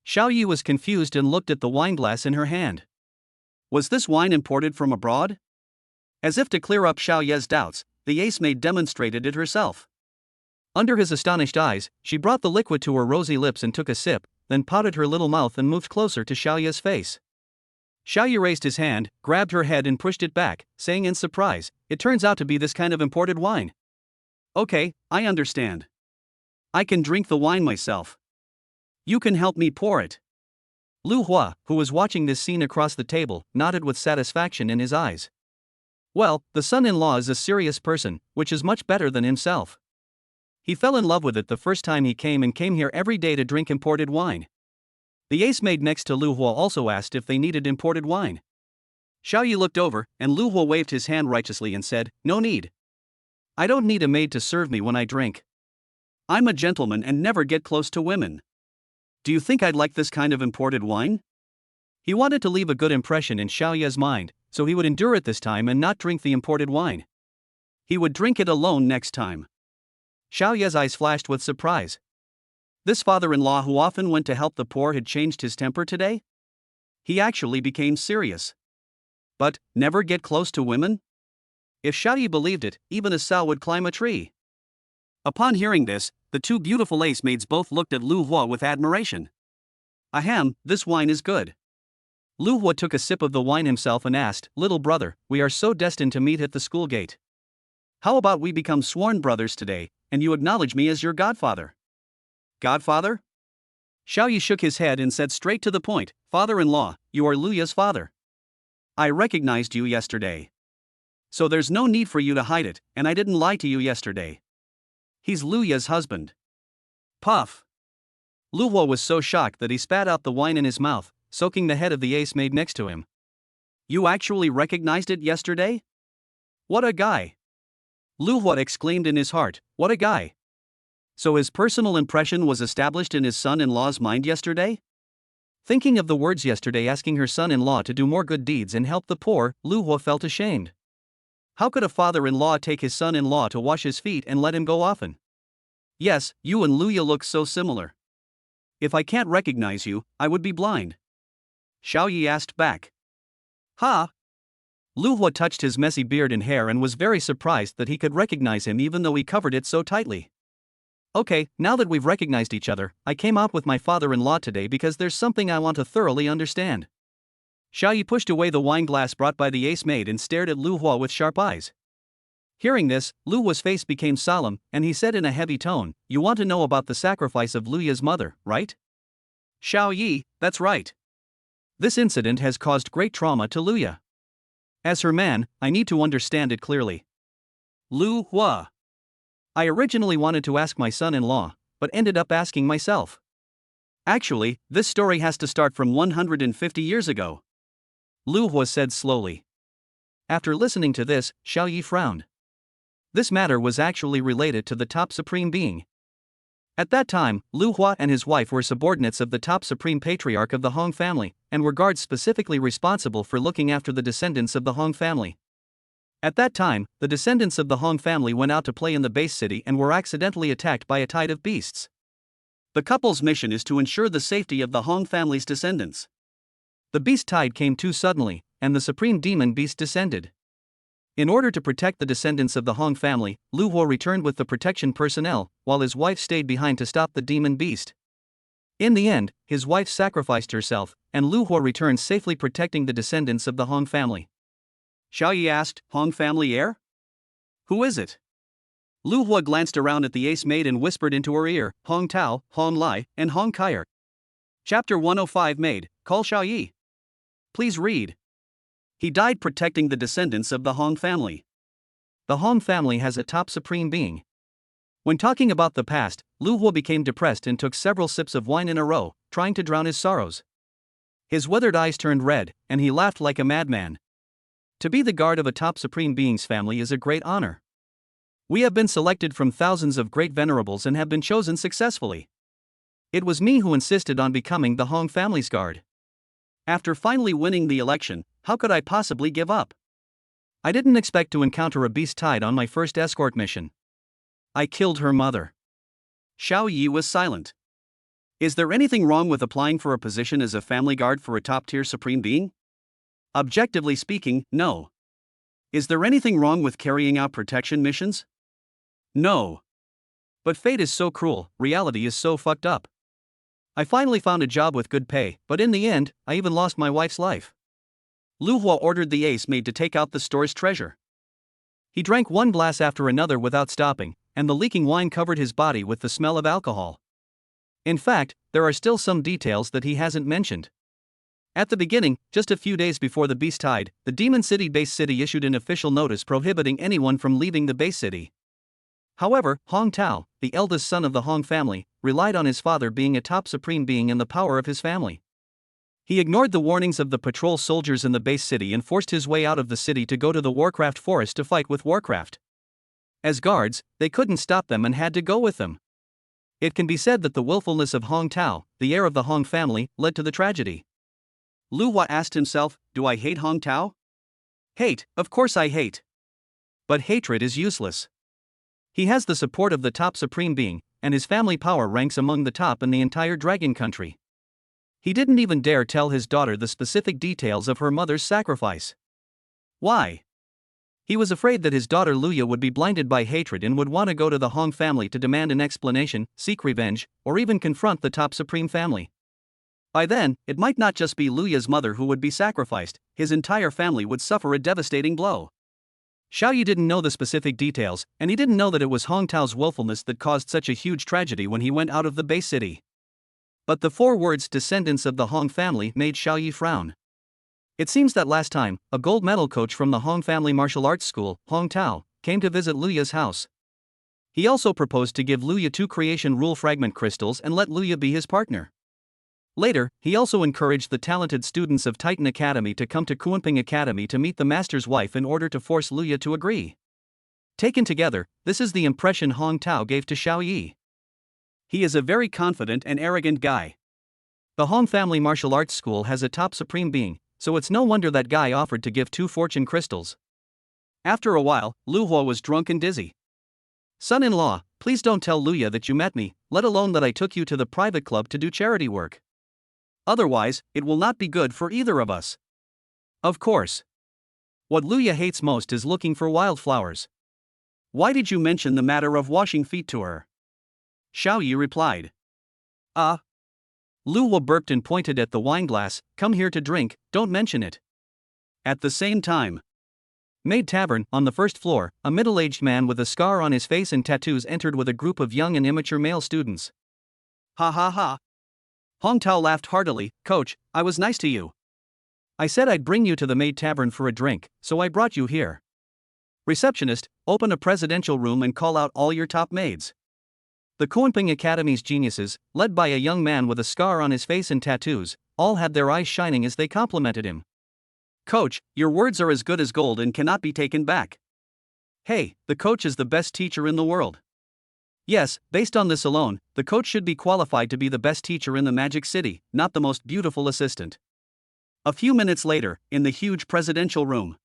Xiao Yi was confused and looked at the wineglass in her hand. Was this wine imported from abroad? As if to clear up Xiao Ye's doubts, the ace maid demonstrated it herself. Under his astonished eyes, she brought the liquid to her rosy lips and took a sip, then pouted her little mouth and moved closer to Xiao Ye's face. Xiao Yi raised his hand, grabbed her head and pushed it back, saying in surprise, "It turns out to be this kind of imported wine. Okay, I understand. I can drink the wine myself. You can help me pour it." Lu Hua, who was watching this scene across the table, nodded with satisfaction in his eyes. Well, the son-in-law is a serious person, which is much better than himself. He fell in love with it the first time he came here every day to drink imported wine. The ace maid next to Lu Hua also asked if they needed imported wine. Xiao Yi looked over, and Lu Hua waved his hand righteously and said, "No need. I don't need a maid to serve me when I drink. I'm a gentleman and never get close to women. Do you think I'd like this kind of imported wine?" He wanted to leave a good impression in Xiao Ye's mind, so he would endure it this time and not drink the imported wine. He would drink it alone next time. Xiao Ye's eyes flashed with surprise. This father-in-law who often went to help the poor had changed his temper today? He actually became serious. But, never get close to women? If Xiao Yi believed it, even a sow would climb a tree. Upon hearing this, the two beautiful ace maids both looked at Lu Hua with admiration. Ahem, this wine is good. Lu Hua took a sip of the wine himself and asked, "Little brother, we are so destined to meet at the school gate. How about we become sworn brothers today, and you acknowledge me as your godfather?" "Godfather?" Xiao Yi shook his head and said straight to the point, "Father-in-law, you are Luya's father. I recognized you yesterday. So there's no need for you to hide it, and I didn't lie to you yesterday. He's Luya's husband." Puff! Lu Hua was so shocked that he spat out the wine in his mouth, soaking the head of the ace maid next to him. "You actually recognized it yesterday? What a guy!" Lu Hua exclaimed in his heart, "What a guy!" So his personal impression was established in his son-in-law's mind yesterday? Thinking of the words yesterday asking her son-in-law to do more good deeds and help the poor, Lu Hua felt ashamed. How could a father-in-law take his son-in-law to wash his feet and let him go often? "Yes, you and Luya look so similar. If I can't recognize you, I would be blind." Xiao Yi asked back. "Ha!" Lu Hua touched his messy beard and hair and was very surprised that he could recognize him even though he covered it so tightly. "Okay, now that we've recognized each other, I came out with my father-in-law today because there's something I want to thoroughly understand." Xiao Yi pushed away the wine glass brought by the ace maid and stared at Lu Hua with sharp eyes. Hearing this, Lu Hua's face became solemn, and he said in a heavy tone, "You want to know about the sacrifice of Luya's mother, right?" "Xiao Yi, that's right. This incident has caused great trauma to Luya. As her man, I need to understand it clearly." Lu Hua. I originally wanted to ask my son-in-law, but ended up asking myself. Actually, this story has to start from 150 years ago. Lu Hua said slowly. After listening to this, Xiao Yi frowned. This matter was actually related to the top supreme being. At that time, Lu Hua and his wife were subordinates of the top supreme patriarch of the Hong family, and were guards specifically responsible for looking after the descendants of the Hong family. At that time, the descendants of the Hong family went out to play in the base city and were accidentally attacked by a tide of beasts. The couple's mission is to ensure the safety of the Hong family's descendants. The beast tide came too suddenly, and the supreme demon beast descended. In order to protect the descendants of the Hong family, Lu Hua returned with the protection personnel, while his wife stayed behind to stop the demon beast. In the end, his wife sacrificed herself, and Lu Hua returned safely protecting the descendants of the Hong family. Xiao Yi asked, "Hong family heir? Who is it?" Lu Hua glanced around at the ace maid and whispered into her ear, "Hong Tao, Hong Lai, and Hong Kaier." Chapter 105 Maid, call Xiao Yi. Please read. He died protecting the descendants of the Hong family. The Hong family has a top supreme being. When talking about the past, Lu Hua became depressed and took several sips of wine in a row, trying to drown his sorrows. His withered eyes turned red, and he laughed like a madman. To be the guard of a top supreme being's family is a great honor. We have been selected from thousands of great venerables and have been chosen successfully. It was me who insisted on becoming the Hong family's guard. After finally winning the election, how could I possibly give up? I didn't expect to encounter a beast tide on my first escort mission. I killed her mother. Xiao Yi was silent. Is there anything wrong with applying for a position as a family guard for a top-tier supreme being? Objectively speaking, no. Is there anything wrong with carrying out protection missions? No. But fate is so cruel, reality is so fucked up. I finally found a job with good pay, but in the end, I even lost my wife's life. Lu Hua ordered the ace maid to take out the store's treasure. He drank one glass after another without stopping, and the leaking wine covered his body with the smell of alcohol. In fact, there are still some details that he hasn't mentioned. At the beginning, just a few days before the beast tide, the Demon City base city issued an official notice prohibiting anyone from leaving the base city. However, Hong Tao, the eldest son of the Hong family, relied on his father being a top supreme being and the power of his family. He ignored the warnings of the patrol soldiers in the base city and forced his way out of the city to go to the Warcraft forest to fight with Warcraft. As guards, they couldn't stop them and had to go with them. It can be said that the willfulness of Hong Tao, the heir of the Hong family, led to the tragedy. Lu Hua asked himself, do I hate Hong Tao? Hate, of course I hate. But hatred is useless. He has the support of the top supreme being, and his family power ranks among the top in the entire dragon country. He didn't even dare tell his daughter the specific details of her mother's sacrifice. Why? He was afraid that his daughter Luya would be blinded by hatred and would want to go to the Hong family to demand an explanation, seek revenge, or even confront the top supreme family. By then, it might not just be Luya's mother who would be sacrificed, his entire family would suffer a devastating blow. Xiao Yi didn't know the specific details, and he didn't know that it was Hong Tao's willfulness that caused such a huge tragedy when he went out of the base city. But the 4 words descendants of the Hong family made Xiao Yi frown. It seems that last time, a gold medal coach from the Hong family martial arts school, Hong Tao, came to visit Luya's house. He also proposed to give Luya 2 creation rule fragment crystals and let Luya be his partner. Later, he also encouraged the talented students of Titan Academy to come to Kunping Academy to meet the master's wife in order to force Luya to agree. Taken together, this is the impression Hong Tao gave to Xiao Yi. He is a very confident and arrogant guy. The Hong family martial arts school has a top supreme being, so it's no wonder that guy offered to give 2 fortune crystals. After a while, Lu Hua was drunk and dizzy. Son-in-law, please don't tell Luya that you met me, let alone that I took you to the private club to do charity work. Otherwise, it will not be good for either of us. Of course. What Luya hates most is looking for wildflowers. Why did you mention the matter of washing feet to her? Xiao Yi replied. Lu Hua burped and pointed at the wineglass, come here to drink, don't mention it. At the same time, Maid Tavern, on the first floor, a middle-aged man with a scar on his face and tattoos entered with a group of young and immature male students. Ha ha ha. Hong Tao laughed heartily, Coach, I was nice to you. I said I'd bring you to the Maid Tavern for a drink, so I brought you here. Receptionist, open a presidential room and call out all your top maids. The Kunping Academy's geniuses, led by a young man with a scar on his face and tattoos, all had their eyes shining as they complimented him. Coach, your words are as good as gold and cannot be taken back. Hey, the coach is the best teacher in the world. Yes, based on this alone, the coach should be qualified to be the best teacher in the Magic City, not the most beautiful assistant. A few minutes later, in the huge presidential room,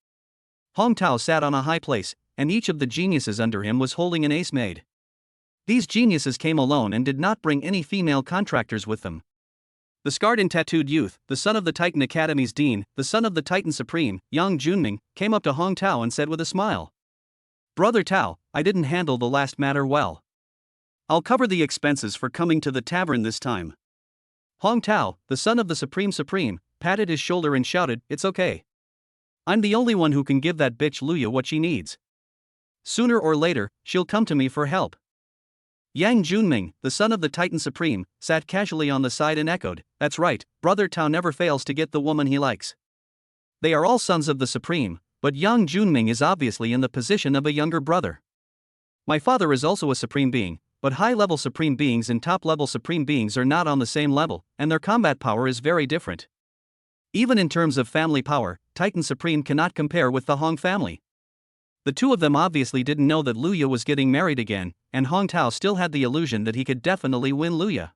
Hong Tao sat on a high place, and each of the geniuses under him was holding an ace maid. These geniuses came alone and did not bring any female contractors with them. The scarred and tattooed youth, the son of the Titan Academy's dean, the son of the Titan Supreme, Yang Junming, came up to Hong Tao and said with a smile, Brother Tao, I didn't handle the last matter well. I'll cover the expenses for coming to the tavern this time. Hong Tao, the son of the Supreme, patted his shoulder and shouted, It's okay. I'm the only one who can give that bitch Luya what she needs. Sooner or later, she'll come to me for help. Yang Junming, the son of the Titan Supreme, sat casually on the side and echoed, That's right, Brother Tao never fails to get the woman he likes. They are all sons of the Supreme, but Yang Junming is obviously in the position of a younger brother. My father is also a supreme being, but high-level supreme beings and top-level supreme beings are not on the same level, and their combat power is very different. Even in terms of family power, Titan Supreme cannot compare with the Hong family. The two of them obviously didn't know that Luya was getting married again, and Hong Tao still had the illusion that he could definitely win Luya.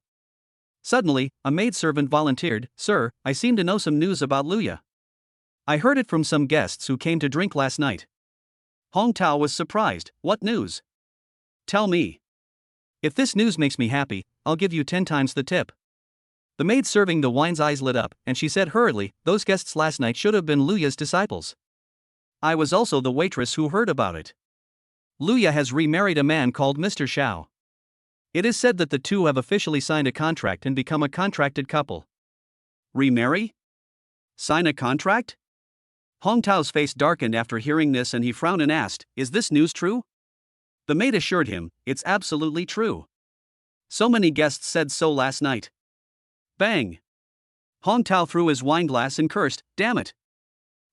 Suddenly, a maidservant volunteered, Sir, I seem to know some news about Luya. I heard it from some guests who came to drink last night. Hong Tao was surprised, What news? Tell me. If this news makes me happy, I'll give you 10 times the tip. The maid serving the wine's eyes lit up, and she said hurriedly, those guests last night should have been Luya's disciples. I was also the waitress who heard about it. Luya has remarried a man called Mr. Xiao. It is said that the two have officially signed a contract and become a contracted couple. Remarry? Sign a contract? Hong Tao's face darkened after hearing this and he frowned and asked, is this news true? The maid assured him, it's absolutely true. So many guests said so last night. Bang! Hong Tao threw his wine glass and cursed, damn it!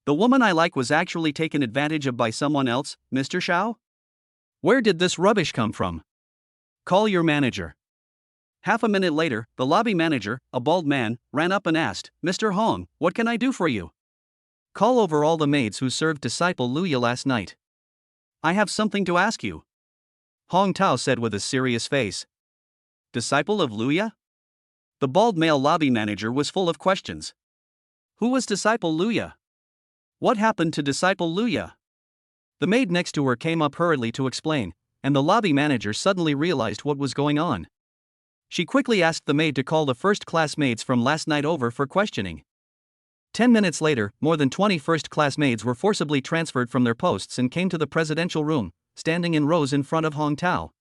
The woman I like was actually taken advantage of by someone else, Mr. Xiao? Where did this rubbish come from? Call your manager. Half a minute later, the lobby manager, a bald man, ran up and asked, Mr. Hong, what can I do for you? Call over all the maids who served disciple Luya last night. I have something to ask you. Hong Tao said with a serious face. Disciple of Luya? The bald male lobby manager was full of questions. Who was disciple Luya? What happened to disciple Luya? The maid next to her came up hurriedly to explain, and the lobby manager suddenly realized what was going on. She quickly asked the maid to call the first-class maids from last night over for questioning. 10 minutes later, more than 20 first-class maids were forcibly transferred from their posts and came to the presidential room, standing in rows in front of Hong Tao.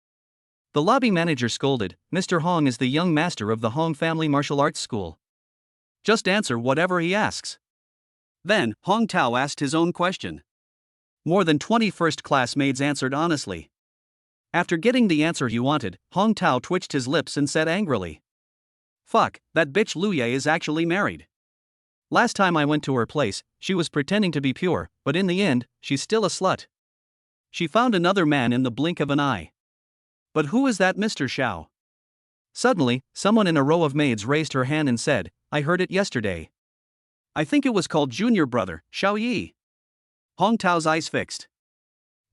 The lobby manager scolded, Mr. Hong is the young master of the Hong Family Martial Arts School. Just answer whatever he asks. Then, Hong Tao asked his own question. More than 20 first-class maids answered honestly. After getting the answer he wanted, Hong Tao twitched his lips and said angrily, fuck, that bitch Luya is actually married. Last time I went to her place, she was pretending to be pure, but in the end, she's still a slut. She found another man in the blink of an eye. But who is that Mr. Xiao? Suddenly, someone in a row of maids raised her hand and said, I heard it yesterday. I think it was called Junior Brother, Xiao Yi. Hong Tao's eyes fixed.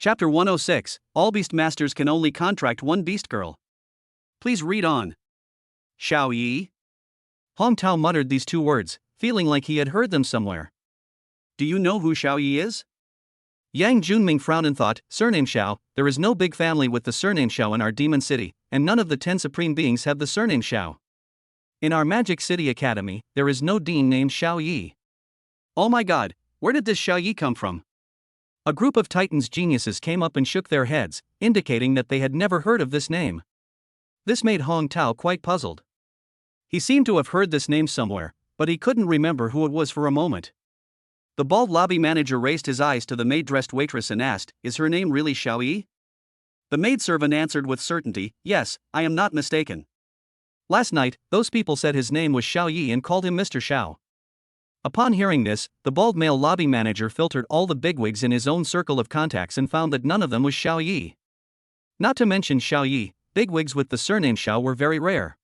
Chapter 106, All Beast Masters can only contract one beast girl. Please read on. Xiao Yi? Hong Tao muttered these two words, feeling like he had heard them somewhere. Do you know who Xiao Yi is? Yang Junming frowned and thought, surname Xiao, there is no big family with the surname Xiao in our demon city, and none of the 10 supreme beings have the surname Xiao. In our Magic City Academy, there is no dean named Xiao Yi. Oh my god, where did this Xiao Yi come from? A group of Titans geniuses came up and shook their heads, indicating that they had never heard of this name. This made Hong Tao quite puzzled. He seemed to have heard this name somewhere, but he couldn't remember who it was for a moment. The bald lobby manager raised his eyes to the maid-dressed waitress and asked, is her name really Xiao Yi? The maidservant answered with certainty, yes, I am not mistaken. Last night, those people said his name was Xiao Yi and called him Mr. Xiao. Upon hearing this, the bald male lobby manager filtered all the bigwigs in his own circle of contacts and found that none of them was Xiao Yi. Not to mention Xiao Yi, bigwigs with the surname Xiao were very rare.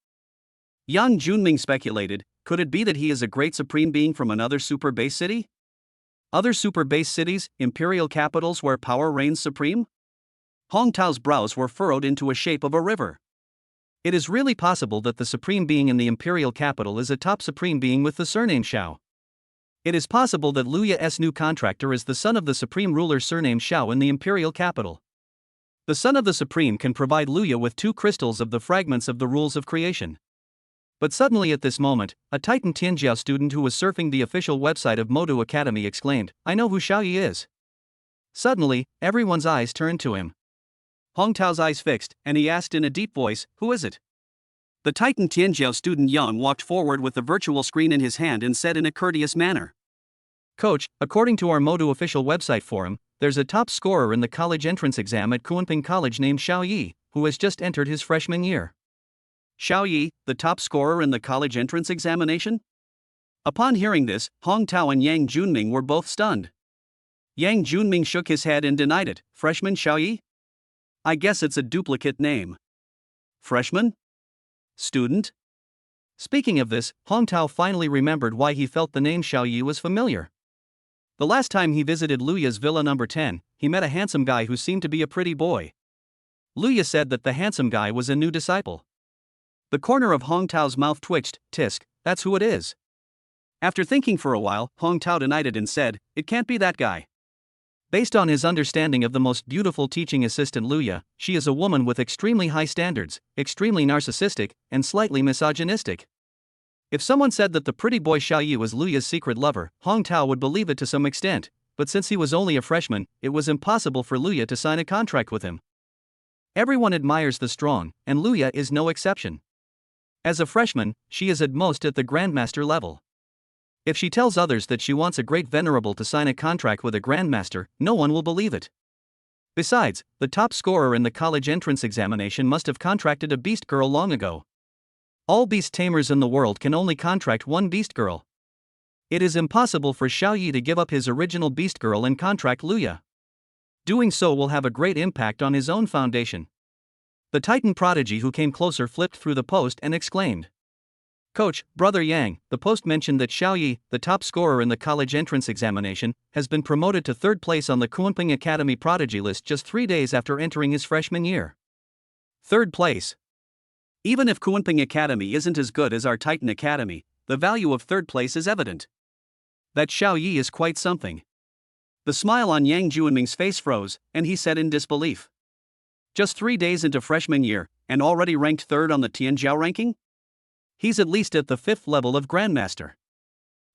Yang Junming speculated, could it be that he is a great supreme being from another super base city? Other super base cities, imperial capitals where power reigns supreme? Hong Tao's brows were furrowed into a shape of a river. It is really possible that the supreme being in the imperial capital is a top supreme being with the surname Xiao. It is possible that Luya's new contractor is the son of the supreme ruler surnamed Xiao in the imperial capital. The son of the supreme can provide Luya with 2 crystals of the fragments of the rules of creation. But suddenly at this moment, a Titan Tianjiao student who was surfing the official website of Modu Academy exclaimed, I know who Xiao Yi is. Suddenly, everyone's eyes turned to him. Hong Tao's eyes fixed, and he asked in a deep voice, who is it? The Titan Tianjiao student Yang walked forward with the virtual screen in his hand and said in a courteous manner, Coach, according to our Modu official website forum, there's a top scorer in the college entrance exam at Kunping College named Xiao Yi, who has just entered his freshman year. Xiao Yi, the top scorer in the college entrance examination? Upon hearing this, Hong Tao and Yang Junming were both stunned. Yang Junming shook his head and denied it. Freshman Xiao Yi? I guess it's a duplicate name. Freshman? Student? Speaking of this, Hong Tao finally remembered why he felt the name Xiao Yi was familiar. The last time he visited Luya's villa number 10, he met a handsome guy who seemed to be a pretty boy. Luya said that the handsome guy was a new disciple. The corner of Hong Tao's mouth twitched. Tisk, that's who it is. After thinking for a while, Hong Tao denied it and said, it can't be that guy. Based on his understanding of the most beautiful teaching assistant Luya, she is a woman with extremely high standards, extremely narcissistic, and slightly misogynistic. If someone said that the pretty boy Xiao Yi was Luya's secret lover, Hong Tao would believe it to some extent, but since he was only a freshman, it was impossible for Luya to sign a contract with him. Everyone admires the strong, and Luya is no exception. As a freshman, she is at most at the grandmaster level. If she tells others that she wants a great venerable to sign a contract with a grandmaster, no one will believe it. Besides, the top scorer in the college entrance examination must have contracted a beast girl long ago. All beast tamers in the world can only contract one beast girl. It is impossible for Xiao Yi to give up his original beast girl and contract Luya. Doing so will have a great impact on his own foundation. The Titan prodigy who came closer flipped through the post and exclaimed, "Coach, Brother Yang, the post mentioned that Xiao Yi, the top scorer in the college entrance examination, has been promoted to third place on the Kunping Academy prodigy list just 3 days after entering his freshman year." Third place. Even if Kunping Academy isn't as good as our Titan Academy, the value of third place is evident. That Xiao Yi is quite something. The smile on Yang Juanming's face froze, and he said in disbelief, "Just 3 days into freshman year, and already ranked third on the Tianjiao ranking? He's at least at the 5th level of Grandmaster."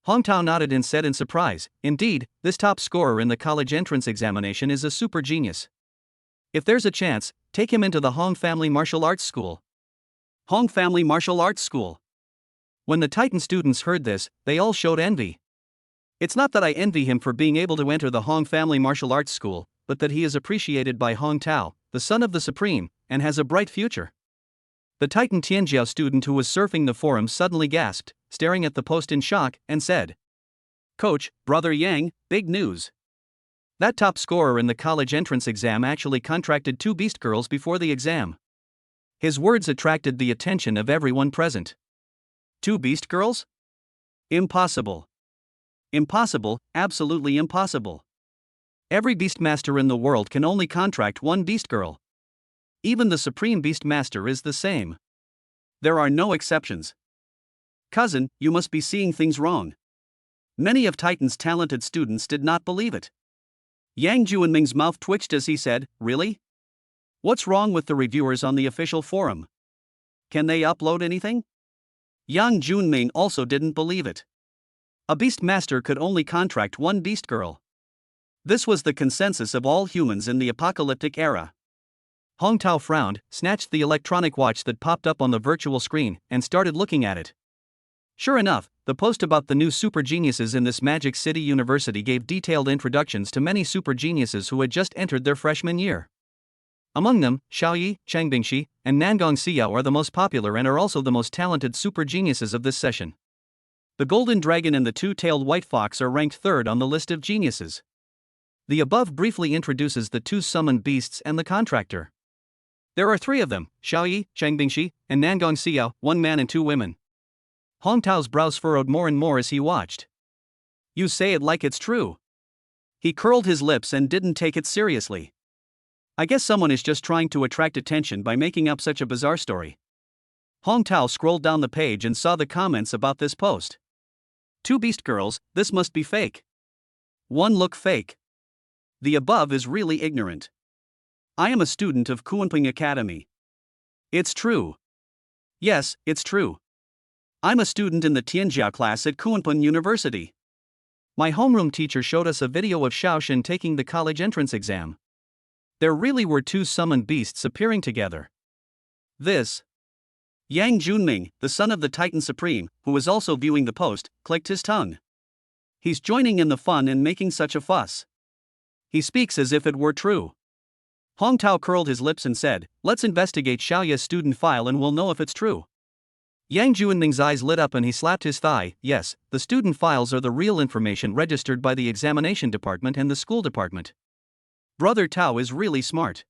Hong Tao nodded and said in surprise, "Indeed, this top scorer in the college entrance examination is a super genius. If there's a chance, take him into the Hong Family Martial Arts School." Hong Family Martial Arts School. When the Titan students heard this, they all showed envy. It's not that I envy him for being able to enter the Hong Family Martial Arts School, but that he is appreciated by Hong Tao, the son of the Supreme, and has a bright future. The Titan Tianjiao student who was surfing the forum suddenly gasped, staring at the post in shock, and said, "Coach, Brother Yang, big news. That top scorer in the college entrance exam actually contracted 2 beast girls before the exam." His words attracted the attention of everyone present. 2 beast girls? Impossible. Impossible, absolutely impossible. Every beastmaster in the world can only contract 1 beast girl. Even the Supreme Beastmaster is the same. There are no exceptions. Cousin, you must be seeing things wrong. Many of Titan's talented students did not believe it. Yang Juanming's mouth twitched as he said, "Really? What's wrong with the reviewers on the official forum? Can they upload anything?" Yang Juanming also didn't believe it. A beastmaster could only contract 1 beast girl. This was the consensus of all humans in the apocalyptic era. Hong Tao frowned, snatched the electronic watch that popped up on the virtual screen, and started looking at it. Sure enough, the post about the new super geniuses in this Magic City University gave detailed introductions to many super geniuses who had just entered their freshman year. Among them, Xiao Yi, Chang Bingxi, and Nangong Xiao are the most popular and are also the most talented super geniuses of this session. The Golden Dragon and the Two-Tailed White Fox are ranked third on the list of geniuses. The above briefly introduces the 2 summoned beasts and the contractor. There are 3 of them, Xiao Yi, Chang Bingxi, and Nangong Xiao, 1 man and 2 women. Hong Tao's brows furrowed more and more as he watched. "You say it like it's true." He curled his lips and didn't take it seriously. "I guess someone is just trying to attract attention by making up such a bizarre story." Hong Tao scrolled down the page and saw the comments about this post. 2 beast girls, this must be fake. 1 look fake. The above is really ignorant. I am a student of Kunping Academy. It's true. Yes, it's true. I'm a student in the Tianjiao class at Kunping University. My homeroom teacher showed us a video of Xiaoshen taking the college entrance exam. There really were 2 summoned beasts appearing together. This. Yang Juanming, the son of the Titan Supreme, who was also viewing the post, clicked his tongue. He's joining in the fun and making such a fuss. He speaks as if it were true. Hong Tao curled his lips and said, "Let's investigate Xiaoya's student file and we'll know if it's true." Yang Juanming's eyes lit up and he slapped his thigh. "Yes, the student files are the real information registered by the examination department and the school department. Brother Tao is really smart."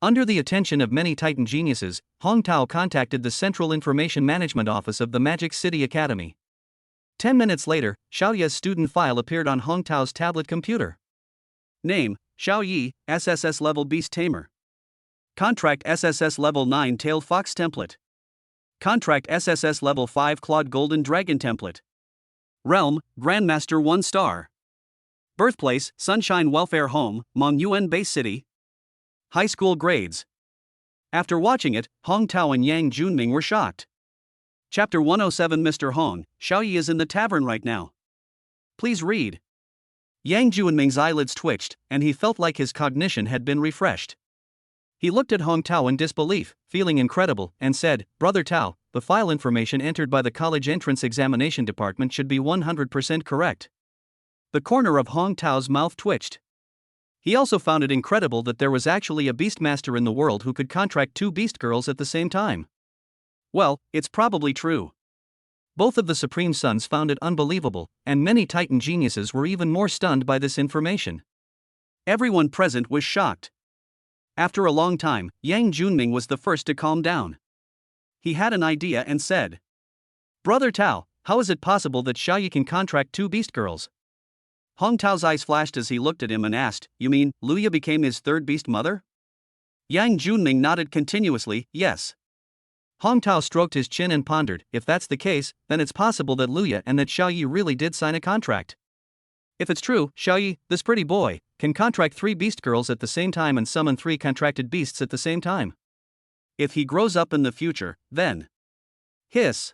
Under the attention of many Titan geniuses, Hong Tao contacted the Central Information Management Office of the Magic City Academy. 10 minutes later, Xiaoya's student file appeared on Hong Tao's tablet computer. Name, Xiao Yi, SSS-level Beast Tamer. Contract SSS-level 9 Tailed Fox Template. Contract SSS-level 5 Clawed Golden Dragon Template. Realm, Grandmaster 1 star. Birthplace, Sunshine Welfare Home, Mong Yuan Base City. High school grades. After watching it, Hong Tao and Yang Junming were shocked. Chapter 107. Mr. Hong, Xiaoyi is in the tavern right now. Please read. Yang Junming's eyelids twitched, and he felt like his cognition had been refreshed. He looked at Hong Tao in disbelief, feeling incredible, and said, Brother Tao, the file information entered by the college entrance examination department should be 100% correct. The corner of Hong Tao's mouth twitched. He also found it incredible that there was actually a beastmaster in the world who could contract 2 beast girls at the same time. Well, it's probably true. Both of the Supreme Sons found it unbelievable, and many Titan geniuses were even more stunned by this information. Everyone present was shocked. After a long time, Yang Junming was the first to calm down. He had an idea and said, Brother Tao, how is it possible that Xiaoyi can contract 2 beast girls? Hong Tao's eyes flashed as he looked at him and asked, You mean, Luya became his 3rd beast mother? Yang Junming nodded continuously, yes. Hong Tao stroked his chin and pondered, if that's the case, then it's possible that Luya and that Xiaoyi really did sign a contract. If it's true, Xiaoyi, this pretty boy, can contract 3 beast girls at the same time and summon 3 contracted beasts at the same time. If he grows up in the future, then... Hiss.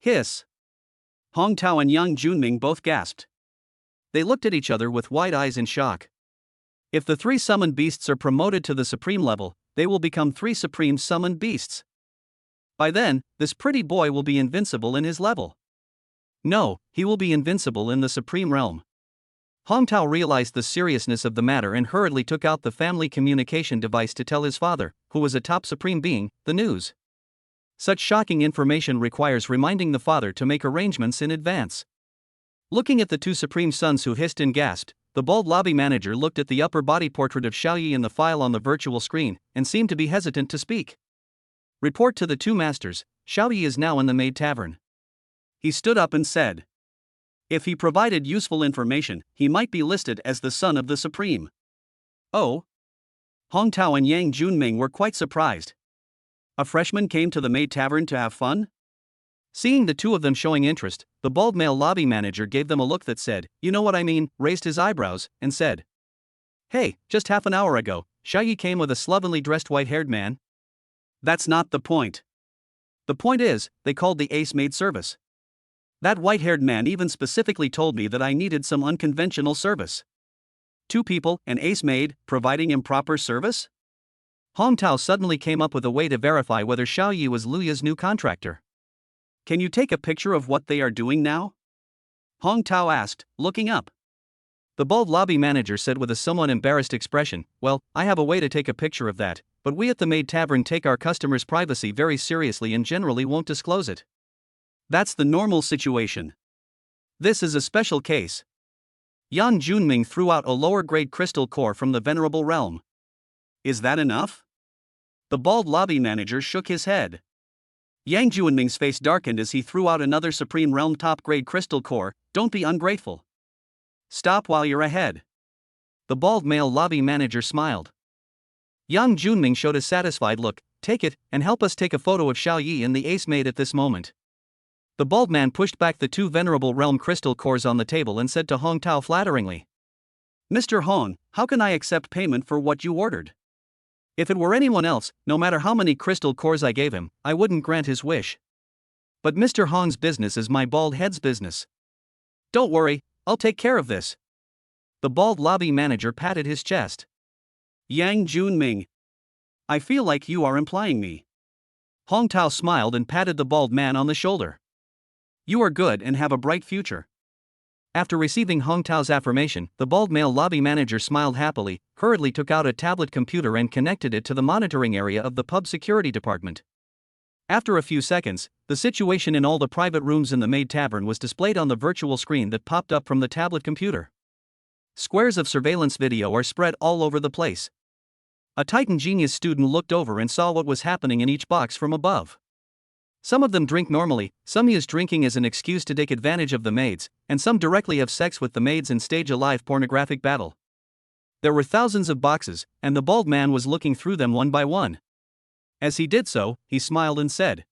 Hiss. Hong Tao and Yang Junming both gasped. They looked at each other with wide eyes in shock. If the 3 summoned beasts are promoted to the supreme level, they will become 3 supreme summoned beasts. By then, this pretty boy will be invincible in his level. No, he will be invincible in the supreme realm. Hong Tao realized the seriousness of the matter and hurriedly took out the family communication device to tell his father, who was a top supreme being, the news. Such shocking information requires reminding the father to make arrangements in advance. Looking at the 2 supreme sons who hissed and gasped, the bald lobby manager looked at the upper body portrait of Xiaoyi in the file on the virtual screen, and seemed to be hesitant to speak. Report to the 2 masters, Xiaoyi is now in the maid tavern. He stood up and said. If he provided useful information, he might be listed as the son of the Supreme. Oh? Hong Tao and Yang Junming were quite surprised. A freshman came to the maid tavern to have fun? Seeing the 2 of them showing interest, the bald male lobby manager gave them a look that said, You know what I mean, raised his eyebrows, and said. Hey, just half an hour ago, Xiaoyi came with a slovenly dressed white-haired man. That's not the point. The point is, they called the ace maid service. That white-haired man even specifically told me that I needed some unconventional service. 2 people, an ace maid, providing improper service? Hong Tao suddenly came up with a way to verify whether Xiaoyi was Luya's new contractor. Can you take a picture of what they are doing now? Hong Tao asked, looking up. The bald lobby manager said with a somewhat embarrassed expression, Well, I have a way to take a picture of that, but we at the maid tavern take our customers' privacy very seriously and generally won't disclose it. That's the normal situation. This is a special case. Yang Junming threw out a lower-grade crystal core from the venerable realm. Is that enough? The bald lobby manager shook his head. Yang Junming's face darkened as he threw out another supreme realm top-grade crystal core. Don't be ungrateful. Stop while you're ahead. The bald male lobby manager smiled. Yang Junming showed a satisfied look. Take it, and help us take a photo of Xiaoyi and the ace maid at this moment. The bald man pushed back the 2 venerable realm crystal cores on the table and said to Hong Tao flatteringly. Mr. Hong, how can I accept payment for what you ordered? If it were anyone else, no matter how many crystal cores I gave him, I wouldn't grant his wish. But Mr. Hong's business is my bald head's business. Don't worry, I'll take care of this. The bald lobby manager patted his chest. Yang Junming. I feel like you are implying me. Hong Tao smiled and patted the bald man on the shoulder. You are good and have a bright future. After receiving Hong Tao's affirmation, the bald male lobby manager smiled happily, hurriedly took out a tablet computer and connected it to the monitoring area of the pub security department. After a few seconds, the situation in all the private rooms in the maid tavern was displayed on the virtual screen that popped up from the tablet computer. Squares of surveillance video are spread all over the place. A Titan Genius student looked over and saw what was happening in each box from above. Some of them drink normally, some use drinking as an excuse to take advantage of the maids, and some directly have sex with the maids and stage a live pornographic battle. There were thousands of boxes, and the bald man was looking through them one by one. As he did so, he smiled and said,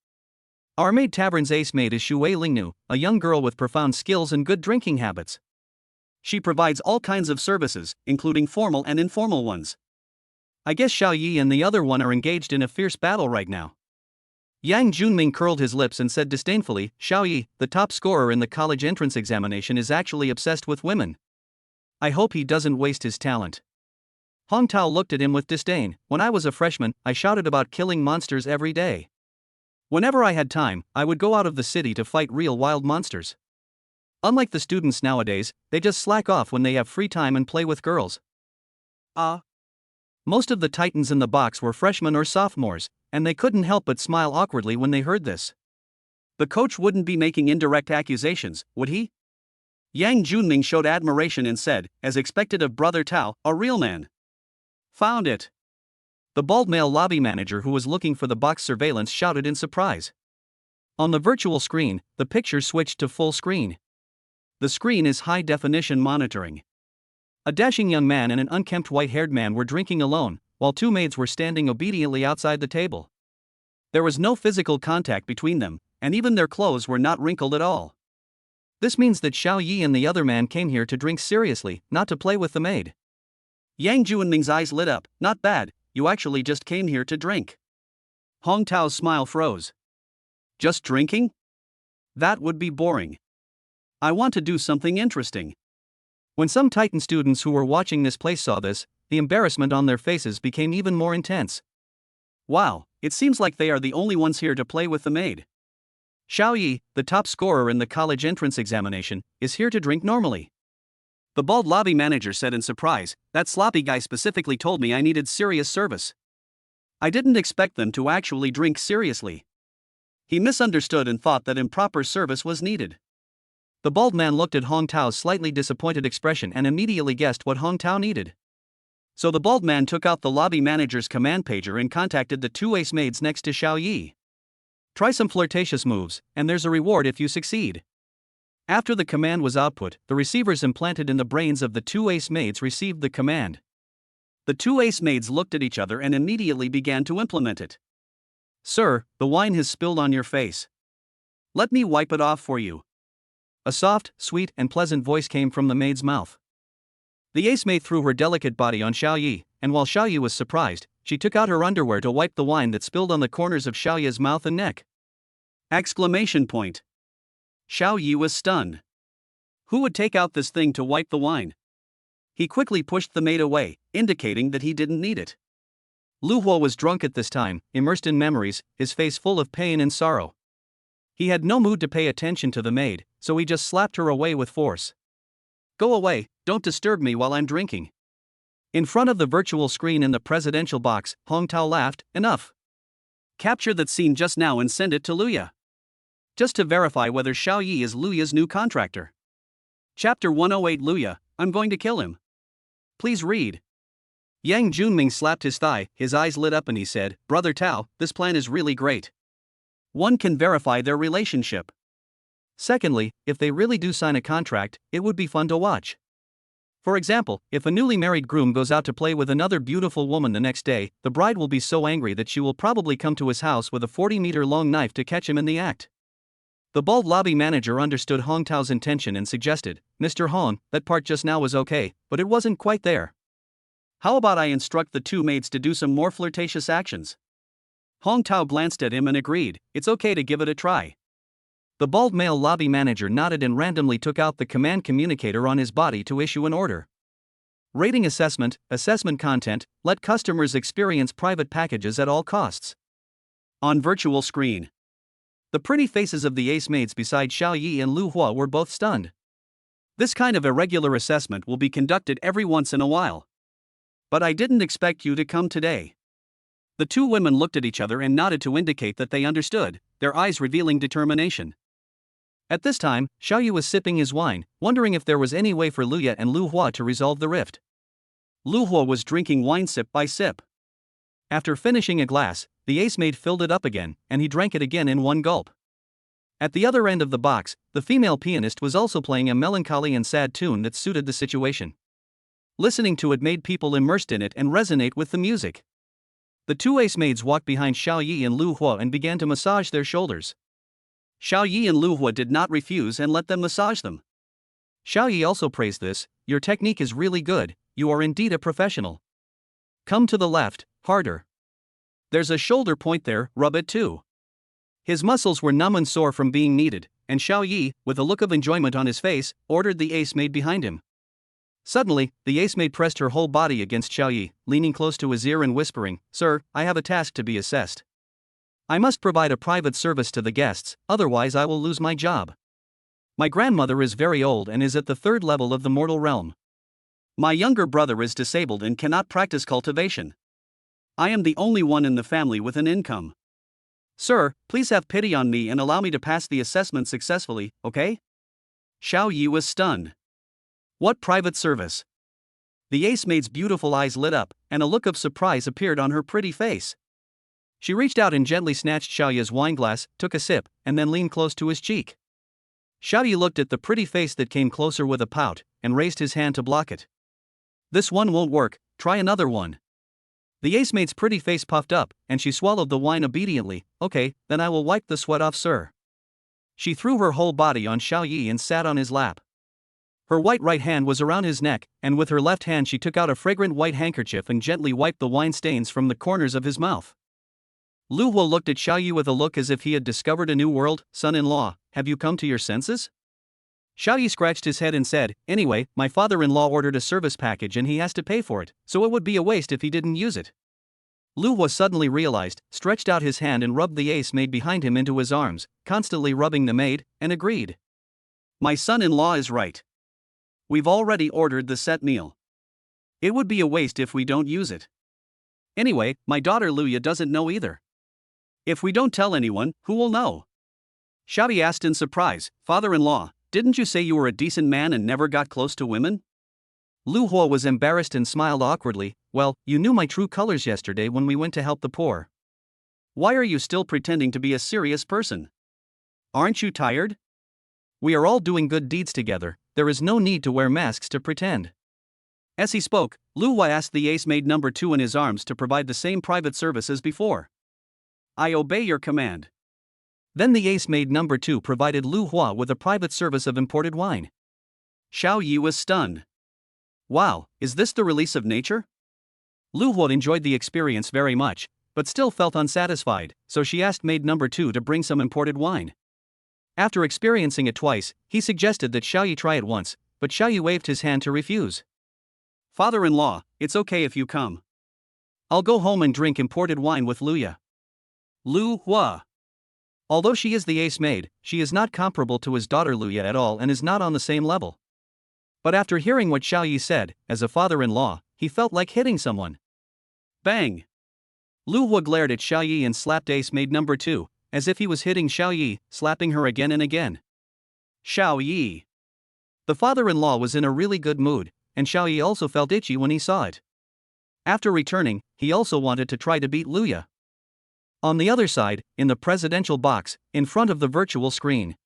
Our maid tavern's ace maid is Shui Lingnu, a young girl with profound skills and good drinking habits. She provides all kinds of services, including formal and informal ones. I guess Xiao Yi and the other one are engaged in a fierce battle right now. Yang Junming curled his lips and said disdainfully, Xiao Yi, the top scorer in the college entrance examination, is actually obsessed with women. I hope he doesn't waste his talent. Hong Tao looked at him with disdain. When I was a freshman, I shouted about killing monsters every day. Whenever I had time, I would go out of the city to fight real wild monsters. Unlike the students nowadays, they just slack off when they have free time and play with girls. Most of the titans in the box were freshmen or sophomores, and they couldn't help but smile awkwardly when they heard this. The coach wouldn't be making indirect accusations, would he? Yang Junming showed admiration and said, as expected of Brother Tao, a real man. Found it. The bald male lobby manager who was looking for the box surveillance shouted in surprise. On the virtual screen, the picture switched to full screen. The screen is high-definition monitoring. A dashing young man and an unkempt white-haired man were drinking alone, while two maids were standing obediently outside the table. There was no physical contact between them, and even their clothes were not wrinkled at all. This means that Xiao Yi and the other man came here to drink seriously, not to play with the maid. Yang Junming's eyes lit up. Not bad, you actually just came here to drink. Hong Tao's smile froze. Just drinking? That would be boring. I want to do something interesting. When some Titan students who were watching this place saw this, the embarrassment on their faces became even more intense. Wow, it seems like they are the only ones here to play with the maid. Xiao Yi, the top scorer in the college entrance examination, is here to drink normally. The bald lobby manager said in surprise, that sloppy guy specifically told me I needed serious service. I didn't expect them to actually drink seriously. He misunderstood and thought that improper service was needed. The bald man looked at Hong Tao's slightly disappointed expression and immediately guessed what Hong Tao needed. So the bald man took out the lobby manager's command pager and contacted the two ace maids next to Xiao Yi. Try some flirtatious moves, and there's a reward if you succeed. After the command was output, the receivers implanted in the brains of the two ace maids received the command. The two ace maids looked at each other and immediately began to implement it. Sir, the wine has spilled on your face. Let me wipe it off for you. A soft, sweet, and pleasant voice came from the maid's mouth. The ace maid threw her delicate body on Xiao Yi, and while Xiao Yi was surprised, she took out her underwear to wipe the wine that spilled on the corners of Xiao Yi's mouth and neck. Exclamation point. Xiao Yi was stunned. Who would take out this thing to wipe the wine? He quickly pushed the maid away, indicating that he didn't need it. Lu Huo was drunk at this time, immersed in memories, his face full of pain and sorrow. He had no mood to pay attention to the maid, so he just slapped her away with force. Go away, don't disturb me while I'm drinking. In front of the virtual screen in the presidential box, Hong Tao laughed, enough. Capture that scene just now and send it to Luya. Just to verify whether Xiao Yi is Luya's new contractor. Chapter 108 Luya, I'm going to kill him. Please read. Yang Junming slapped his thigh, his eyes lit up and he said, Brother Tao, this plan is really great. One can verify their relationship. Secondly, if they really do sign a contract, it would be fun to watch. For example, if a newly married groom goes out to play with another beautiful woman the next day, the bride will be so angry that she will probably come to his house with a 40-meter-long knife to catch him in the act. The bald lobby manager understood Hong Tao's intention and suggested, Mr. Hong, that part just now was okay, but it wasn't quite there. How about I instruct the two maids to do some more flirtatious actions? Hong Tao glanced at him and agreed, it's okay to give it a try. The bald male lobby manager nodded and randomly took out the command communicator on his body to issue an order. Rating assessment content, let customers experience private packages at all costs. On virtual screen. The pretty faces of the ace maids beside Xiao Yi and Lu Hua were both stunned. This kind of irregular assessment will be conducted every once in a while. But I didn't expect you to come today. The two women looked at each other and nodded to indicate that they understood, their eyes revealing determination. At this time, Xiao Yi was sipping his wine, wondering if there was any way for Luya and Lu Hua to resolve the rift. Lu Hua was drinking wine sip by sip. After finishing a glass, the ace maid filled it up again, and he drank it again in one gulp. At the other end of the box, the female pianist was also playing a melancholy and sad tune that suited the situation. Listening to it made people immersed in it and resonate with the music. The two ace maids walked behind Xiao Yi and Lu Hua and began to massage their shoulders. Xiao Yi and Lu Hua did not refuse and let them massage them. Xiao Yi also praised this. Your technique is really good, you are indeed a professional. Come to the left, harder. There's a shoulder point there, rub it too. His muscles were numb and sore from being kneaded, and Xiao Yi, with a look of enjoyment on his face, ordered the ace maid behind him. Suddenly, the ace maid pressed her whole body against Xiao Yi, leaning close to his ear and whispering, "Sir, I have a task to be assessed. I must provide a private service to the guests, otherwise I will lose my job. My grandmother is very old and is at the 3rd level of the mortal realm. My younger brother is disabled and cannot practice cultivation. I am the only one in the family with an income. Sir, please have pity on me and allow me to pass the assessment successfully, okay?" Xiao Yi was stunned. What private service? The ace maid's beautiful eyes lit up, and a look of surprise appeared on her pretty face. She reached out and gently snatched Xiao Yi's wineglass, took a sip, and then leaned close to his cheek. Xiao Yi looked at the pretty face that came closer with a pout, and raised his hand to block it. "This one won't work, try another one." The ace maid's pretty face puffed up, and she swallowed the wine obediently. "Okay, then I will wipe the sweat off, sir." She threw her whole body on Xiao Yi and sat on his lap. Her white right hand was around his neck, and with her left hand she took out a fragrant white handkerchief and gently wiped the wine stains from the corners of his mouth. Lu Huo looked at Xiao Yi with a look as if he had discovered a new world. "Son-in-law, have you come to your senses?" Xiao Yi scratched his head and said, "Anyway, my father-in-law ordered a service package and he has to pay for it, so it would be a waste if he didn't use it." Lu Huo suddenly realized, stretched out his hand and rubbed the ace maid behind him into his arms, constantly rubbing the maid, and agreed. "My son-in-law is right. We've already ordered the set meal. It would be a waste if we don't use it. Anyway, my daughter Luya doesn't know either. If we don't tell anyone, who will know?" Xiao Yi asked in surprise, "Father-in-law, didn't you say you were a decent man and never got close to women?" Lu Huo was embarrassed and smiled awkwardly. "Well, you knew my true colors yesterday when we went to help the poor. Why are you still pretending to be a serious person? Aren't you tired? We are all doing good deeds together, there is no need to wear masks to pretend." As he spoke, Lu Huo asked the ace maid number 2 in his arms to provide the same private service as before. "I obey your command." Then the ace maid number 2 provided Lu Huo with a private service of imported wine. Xiao Yi was stunned. Wow, is this the release of nature? Lu Huo enjoyed the experience very much, but still felt unsatisfied, so she asked maid number 2 to bring some imported wine. After experiencing it twice, he suggested that Xiao Yi try it once, but Xiao Yi waved his hand to refuse. "Father-in-law, it's okay if you come. I'll go home and drink imported wine with Luya." Lu Huo. Although she is the ace maid, she is not comparable to his daughter Luya at all and is not on the same level. But after hearing what Xiao Yi said, as a father-in-law, he felt like hitting someone. Bang! Lu Huo glared at Xiao Yi and slapped ace maid number 2, as if he was hitting Xiao Yi, slapping her again and again. Xiao Yi. The father-in-law was in a really good mood, and Xiao Yi also felt itchy when he saw it. After returning, he also wanted to try to beat Luya. On the other side, in the presidential box, in front of the virtual screen,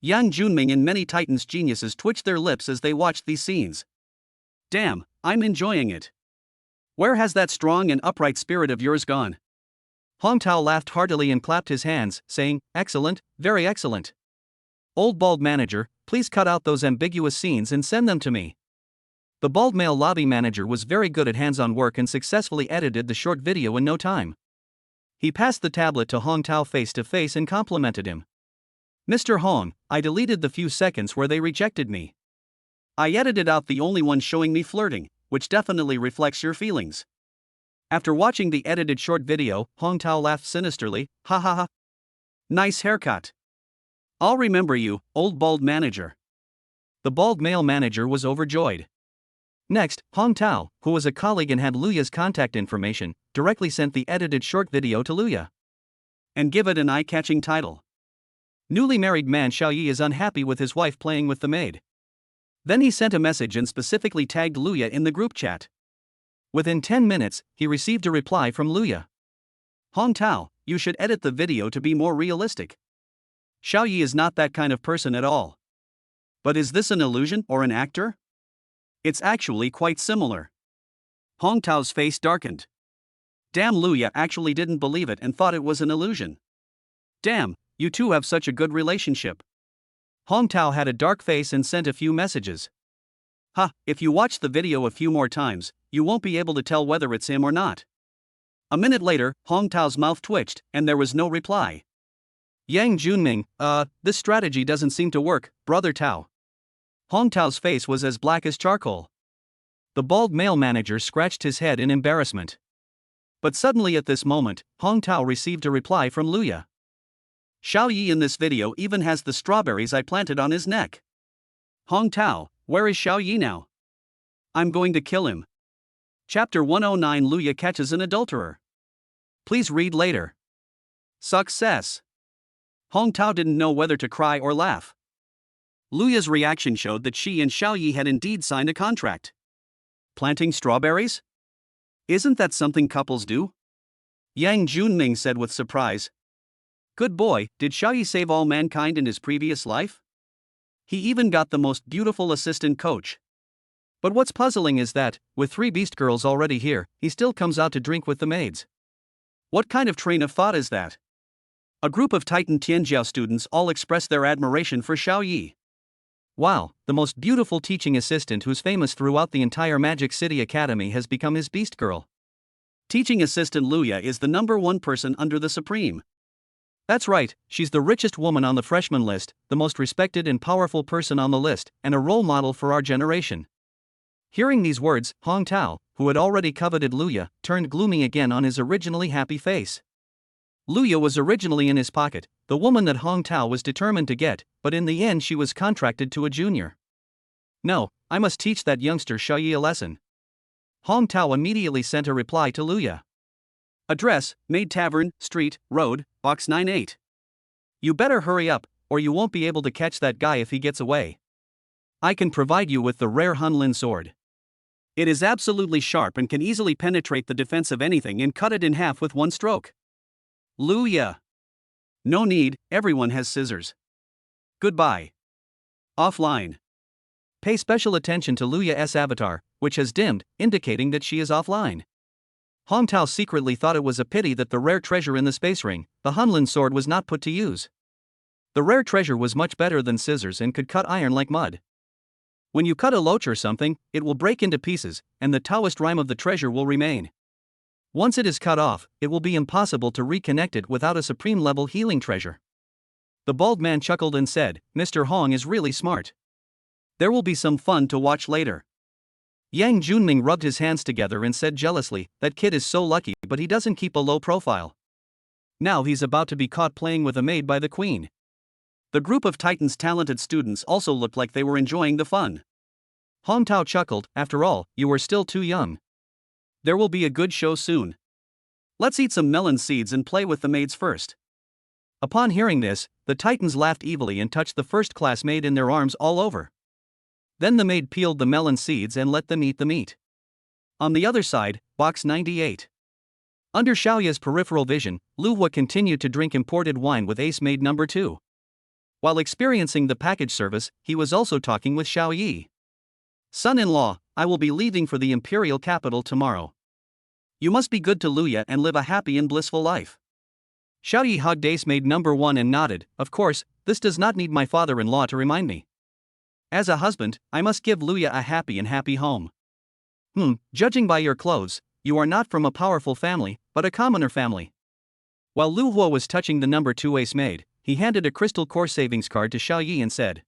Yang Junming and many Titans geniuses twitched their lips as they watched these scenes. Damn, I'm enjoying it. Where has that strong and upright spirit of yours gone? Hong Tao laughed heartily and clapped his hands, saying, "Excellent, very excellent. Old bald manager, please cut out those ambiguous scenes and send them to me." The bald male lobby manager was very good at hands-on work and successfully edited the short video in no time. He passed the tablet to Hong Tao face to face and complimented him. "Mr. Hong, I deleted the few seconds where they rejected me. I edited out the only one showing me flirting, which definitely reflects your feelings." After watching the edited short video, Hong Tao laughed sinisterly, "Ha ha ha. Nice haircut. I'll remember you, old bald manager." The bald male manager was overjoyed. Next, Hong Tao, who was a colleague and had Luya's contact information, directly sent the edited short video to Luya. And give it an eye-catching title. Newly married man Xiao Yi is unhappy with his wife playing with the maid. Then he sent a message and specifically tagged Luya in the group chat. Within 10 minutes, he received a reply from Luya. "Hong Tao, you should edit the video to be more realistic. Xiao Yi is not that kind of person at all. But is this an illusion or an actor? It's actually quite similar." Hong Tao's face darkened. Damn, Luya actually didn't believe it and thought it was an illusion. Damn, you two have such a good relationship. Hong Tao had a dark face and sent a few messages. If you watch the video a few more times, you won't be able to tell whether it's him or not. A minute later, Hong Tao's mouth twitched, and there was no reply. Yang Junming, this strategy doesn't seem to work, brother Tao. Hong Tao's face was as black as charcoal. The bald male manager scratched his head in embarrassment. But suddenly at this moment, Hong Tao received a reply from Luya. Xiao Yi in this video even has the strawberries I planted on his neck. Hong Tao, where is Xiao Yi now? I'm going to kill him. Chapter 109 Luya catches an adulterer. Please read later. Success. Hong Tao didn't know whether to cry or laugh. Luya's reaction showed that she and Xiao Yi had indeed signed a contract. Planting strawberries? Isn't that something couples do? Yang Junming said with surprise. Good boy, did Xiao Yi save all mankind in his previous life? He even got the most beautiful assistant coach. But what's puzzling is that, with 3 beast girls already here, he still comes out to drink with the maids. What kind of train of thought is that? A group of Titan Tianjiao students all expressed their admiration for Xiao Yi. Wow, the most beautiful teaching assistant who's famous throughout the entire Magic City Academy has become his beast girl. Teaching assistant Luya is the #1 person under the Supreme. That's right, she's the richest woman on the freshman list, the most respected and powerful person on the list, and a role model for our generation. Hearing these words, Hong Tao, who had already coveted Luya, turned gloomy again on his originally happy face. Luya was originally in his pocket, the woman that Hong Tao was determined to get, but in the end she was contracted to a junior. No, I must teach that youngster Xiao Yi a lesson. Hong Tao immediately sent a reply to Luya. Address, Maid Tavern, Street, Road, Box 98. You better hurry up, or you won't be able to catch that guy if he gets away. I can provide you with the rare Hunlin sword. It is absolutely sharp and can easily penetrate the defense of anything and cut it in half with one stroke. Luya. No need, everyone has scissors. Goodbye. Offline. Pay special attention to Luya's avatar, which has dimmed, indicating that she is offline. Hong Tao secretly thought it was a pity that the rare treasure in the space ring, the Hunlin sword, was not put to use. The rare treasure was much better than scissors and could cut iron like mud. When you cut a loach or something, it will break into pieces, and the Taoist rhyme of the treasure will remain. Once it is cut off, it will be impossible to reconnect it without a supreme-level healing treasure. The bald man chuckled and said, Mr. Hong is really smart. There will be some fun to watch later. Yang Junming rubbed his hands together and said jealously, that kid is so lucky, but he doesn't keep a low profile. Now he's about to be caught playing with a maid by the queen. The group of Titan's talented students also looked like they were enjoying the fun. Hong Tao chuckled, after all, you are still too young. There will be a good show soon. Let's eat some melon seeds and play with the maids first. Upon hearing this, the Titans laughed evilly and touched the first-class maid in their arms all over. Then the maid peeled the melon seeds and let them eat the meat. On the other side, Box 98. Under Xiaoya's peripheral vision, Lu Hua continued to drink imported wine with ace maid number 2. While experiencing the package service, he was also talking with Xiao Yi. Son-in-law, I will be leaving for the imperial capital tomorrow. You must be good to Luya and live a happy and blissful life. Xiao Yi hugged ace maid number 1 and nodded. Of course, this does not need my father-in-law to remind me. As a husband, I must give Luya a happy home. Judging by your clothes, you are not from a powerful family, but a commoner family. While Lu Hua was touching the number 2 ace maid, he handed a crystal core savings card to Xiao Yi and said,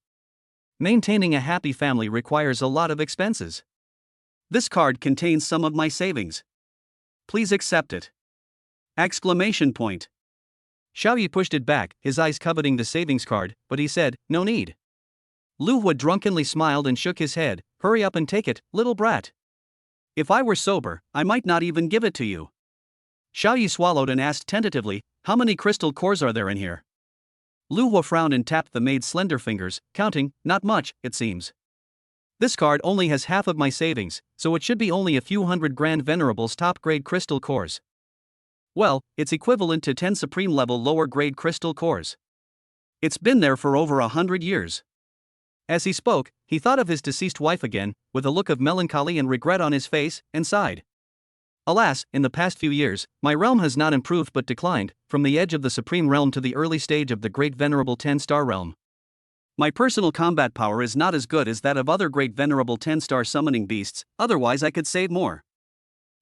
Maintaining a happy family requires a lot of expenses. This card contains some of my savings. Please accept it. Exclamation point. Xiao Yi pushed it back, his eyes coveting the savings card, but he said, no need. Lu Hua drunkenly smiled and shook his head, hurry up and take it, little brat. If I were sober, I might not even give it to you. Xiao Yi swallowed and asked tentatively, how many crystal cores are there in here? Lu Hua frowned and tapped the maid's slender fingers, counting, not much, it seems. This card only has half of my savings, so it should be only a few hundred Grand Venerables top-grade crystal cores. Well, it's equivalent to 10 supreme-level lower-grade crystal cores. It's been there for over 100 years. As he spoke, he thought of his deceased wife again, with a look of melancholy and regret on his face, and sighed. Alas, in the past few years, my realm has not improved but declined, from the edge of the Supreme Realm to the early stage of the Great Venerable 10-star realm. My personal combat power is not as good as that of other great venerable 10-star summoning beasts, otherwise I could save more.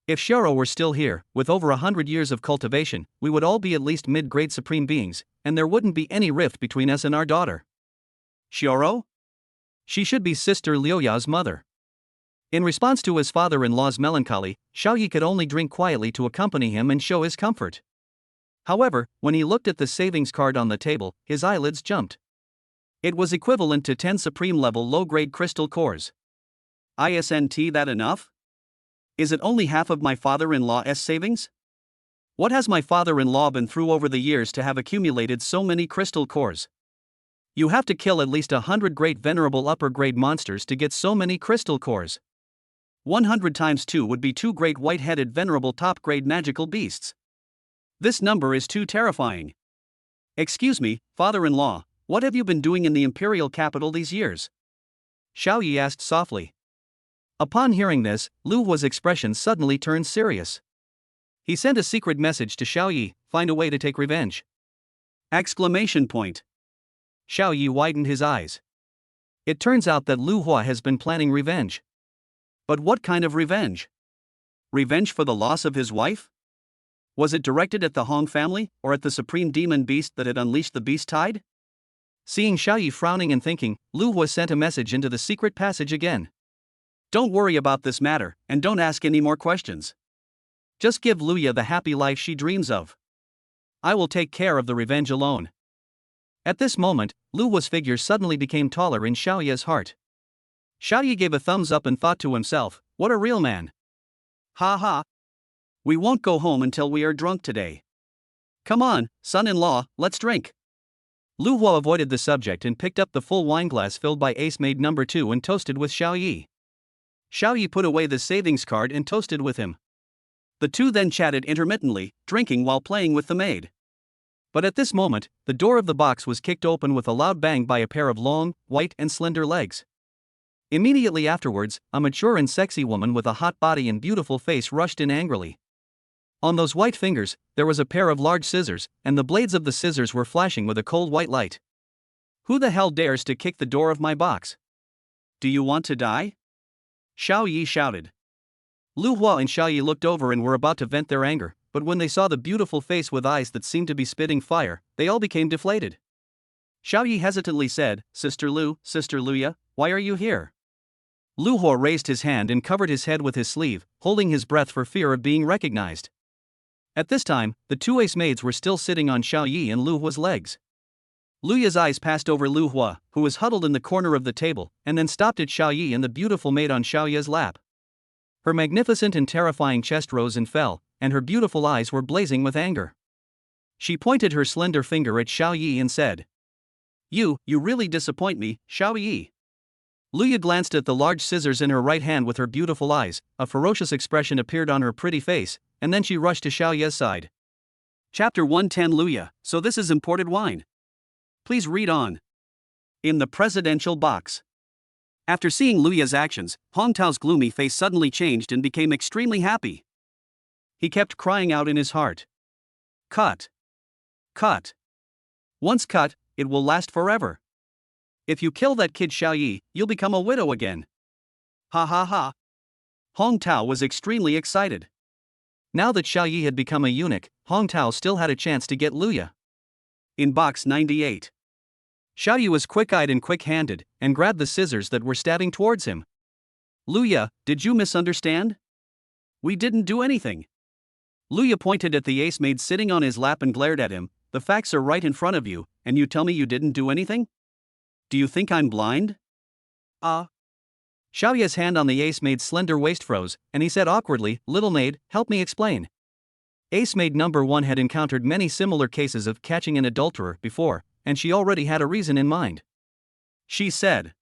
If Xiaoro were still here, with over 100 years of cultivation, we would all be at least mid-grade supreme beings, and there wouldn't be any rift between us and our daughter. Xiaoro? She should be Sister Liuya's mother. In response to his father-in-law's melancholy, Xiaoyi could only drink quietly to accompany him and show his comfort. However, when he looked at the savings card on the table, his eyelids jumped. It was equivalent to 10 supreme-level low-grade crystal cores. Isn't that enough? Is it only half of my father-in-law's savings? What has my father-in-law been through over the years to have accumulated so many crystal cores? You have to kill at least 100 great venerable upper-grade monsters to get so many crystal cores. 100 times 2 would be 2 great white-headed venerable top-grade magical beasts. This number is too terrifying. Excuse me, father-in-law, what have you been doing in the imperial capital these years? Xiaoyi asked softly. Upon hearing this, Lu Hua's expression suddenly turned serious. He sent a secret message to Xiaoyi, find a way to take revenge. Exclamation point. Xiaoyi widened his eyes. It turns out that Lu Hua has been planning revenge. But what kind of revenge? Revenge for the loss of his wife? Was it directed at the Hong family, or at the supreme demon beast that had unleashed the beast tide? Seeing Xiaoyi frowning and thinking, Lu Hua sent a message into the secret passage again. Don't worry about this matter, and don't ask any more questions. Just give Luya the happy life she dreams of. I will take care of the revenge alone. At this moment, Lu Hua's figure suddenly became taller in Xiaoya's heart. Xiaoyi gave a thumbs up and thought to himself, what a real man. Ha ha. We won't go home until we are drunk today. Come on, son-in-law, let's drink. Lu Hua avoided the subject and picked up the full wineglass filled by ace maid number 2 and toasted with Xiaoyi. Xiaoyi put away the savings card and toasted with him. The two then chatted intermittently, drinking while playing with the maid. But at this moment, the door of the box was kicked open with a loud bang by a pair of long, white and slender legs. Immediately afterwards, a mature and sexy woman with a hot body and beautiful face rushed in angrily. On those white fingers, there was a pair of large scissors, and the blades of the scissors were flashing with a cold white light. Who the hell dares to kick the door of my box? Do you want to die? Xiaoyi shouted. Lu Hua and Xiaoyi looked over and were about to vent their anger, but when they saw the beautiful face with eyes that seemed to be spitting fire, they all became deflated. Xiaoyi hesitantly said, Sister Luya, why are you here? Lu Hua raised his hand and covered his head with his sleeve, holding his breath for fear of being recognized. At this time, the two ace maids were still sitting on Xiaoyi and Lu Hua's legs. Luya's eyes passed over Lu Hua, who was huddled in the corner of the table, and then stopped at Xiaoyi and the beautiful maid on Xiaoya's lap. Her magnificent and terrifying chest rose and fell, and her beautiful eyes were blazing with anger. She pointed her slender finger at Xiaoyi and said, You really disappoint me, Xiaoyi. Luya glanced at the large scissors in her right hand with her beautiful eyes, a ferocious expression appeared on her pretty face, and then she rushed to Xiaoya's side. Chapter 110 Luya, so this is imported wine. Please read on. In the presidential box. After seeing Luya's actions, Hong Tao's gloomy face suddenly changed and became extremely happy. He kept crying out in his heart. Cut. Cut. Once cut, it will last forever. If you kill that kid Xiaoyi, you'll become a widow again. Ha ha ha. Hong Tao was extremely excited. Now that Xiaoyi had become a eunuch, Hong Tao still had a chance to get Luya. In box 98. Xiaoyi was quick-eyed and quick-handed, and grabbed the scissors that were stabbing towards him. Luya, did you misunderstand? We didn't do anything. Luya pointed at the ace maid sitting on his lap and glared at him. The facts are right in front of you, and you tell me you didn't do anything? Do you think I'm blind? Xiaoya's hand on the ace maid's slender waist froze, and he said awkwardly, Little maid, help me explain. Ace maid number 1 had encountered many similar cases of catching an adulterer before, and she already had a reason in mind. She said,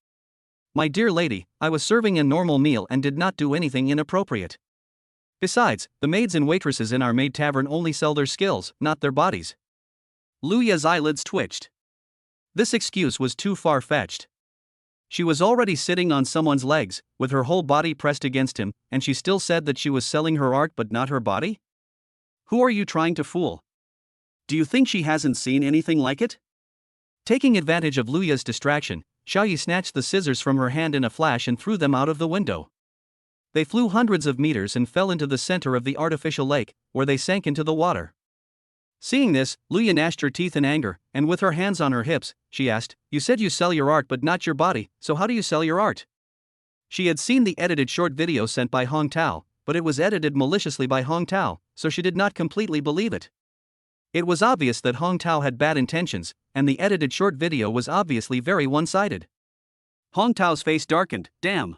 My dear lady, I was serving a normal meal and did not do anything inappropriate. Besides, the maids and waitresses in our maid tavern only sell their skills, not their bodies. Luya's eyelids twitched. This excuse was too far-fetched. She was already sitting on someone's legs, with her whole body pressed against him, and she still said that she was selling her art but not her body? Who are you trying to fool? Do you think she hasn't seen anything like it? Taking advantage of Luya's distraction, Xiaoyi snatched the scissors from her hand in a flash and threw them out of the window. They flew hundreds of meters and fell into the center of the artificial lake, where they sank into the water. Seeing this, Luya gnashed her teeth in anger, and with her hands on her hips, she asked, "You said you sell your art but not your body, so how do you sell your art?" She had seen the edited short video sent by Hong Tao, but it was edited maliciously by Hong Tao, so she did not completely believe it. It was obvious that Hong Tao had bad intentions, and the edited short video was obviously very one-sided. Hong Tao's face darkened. Damn.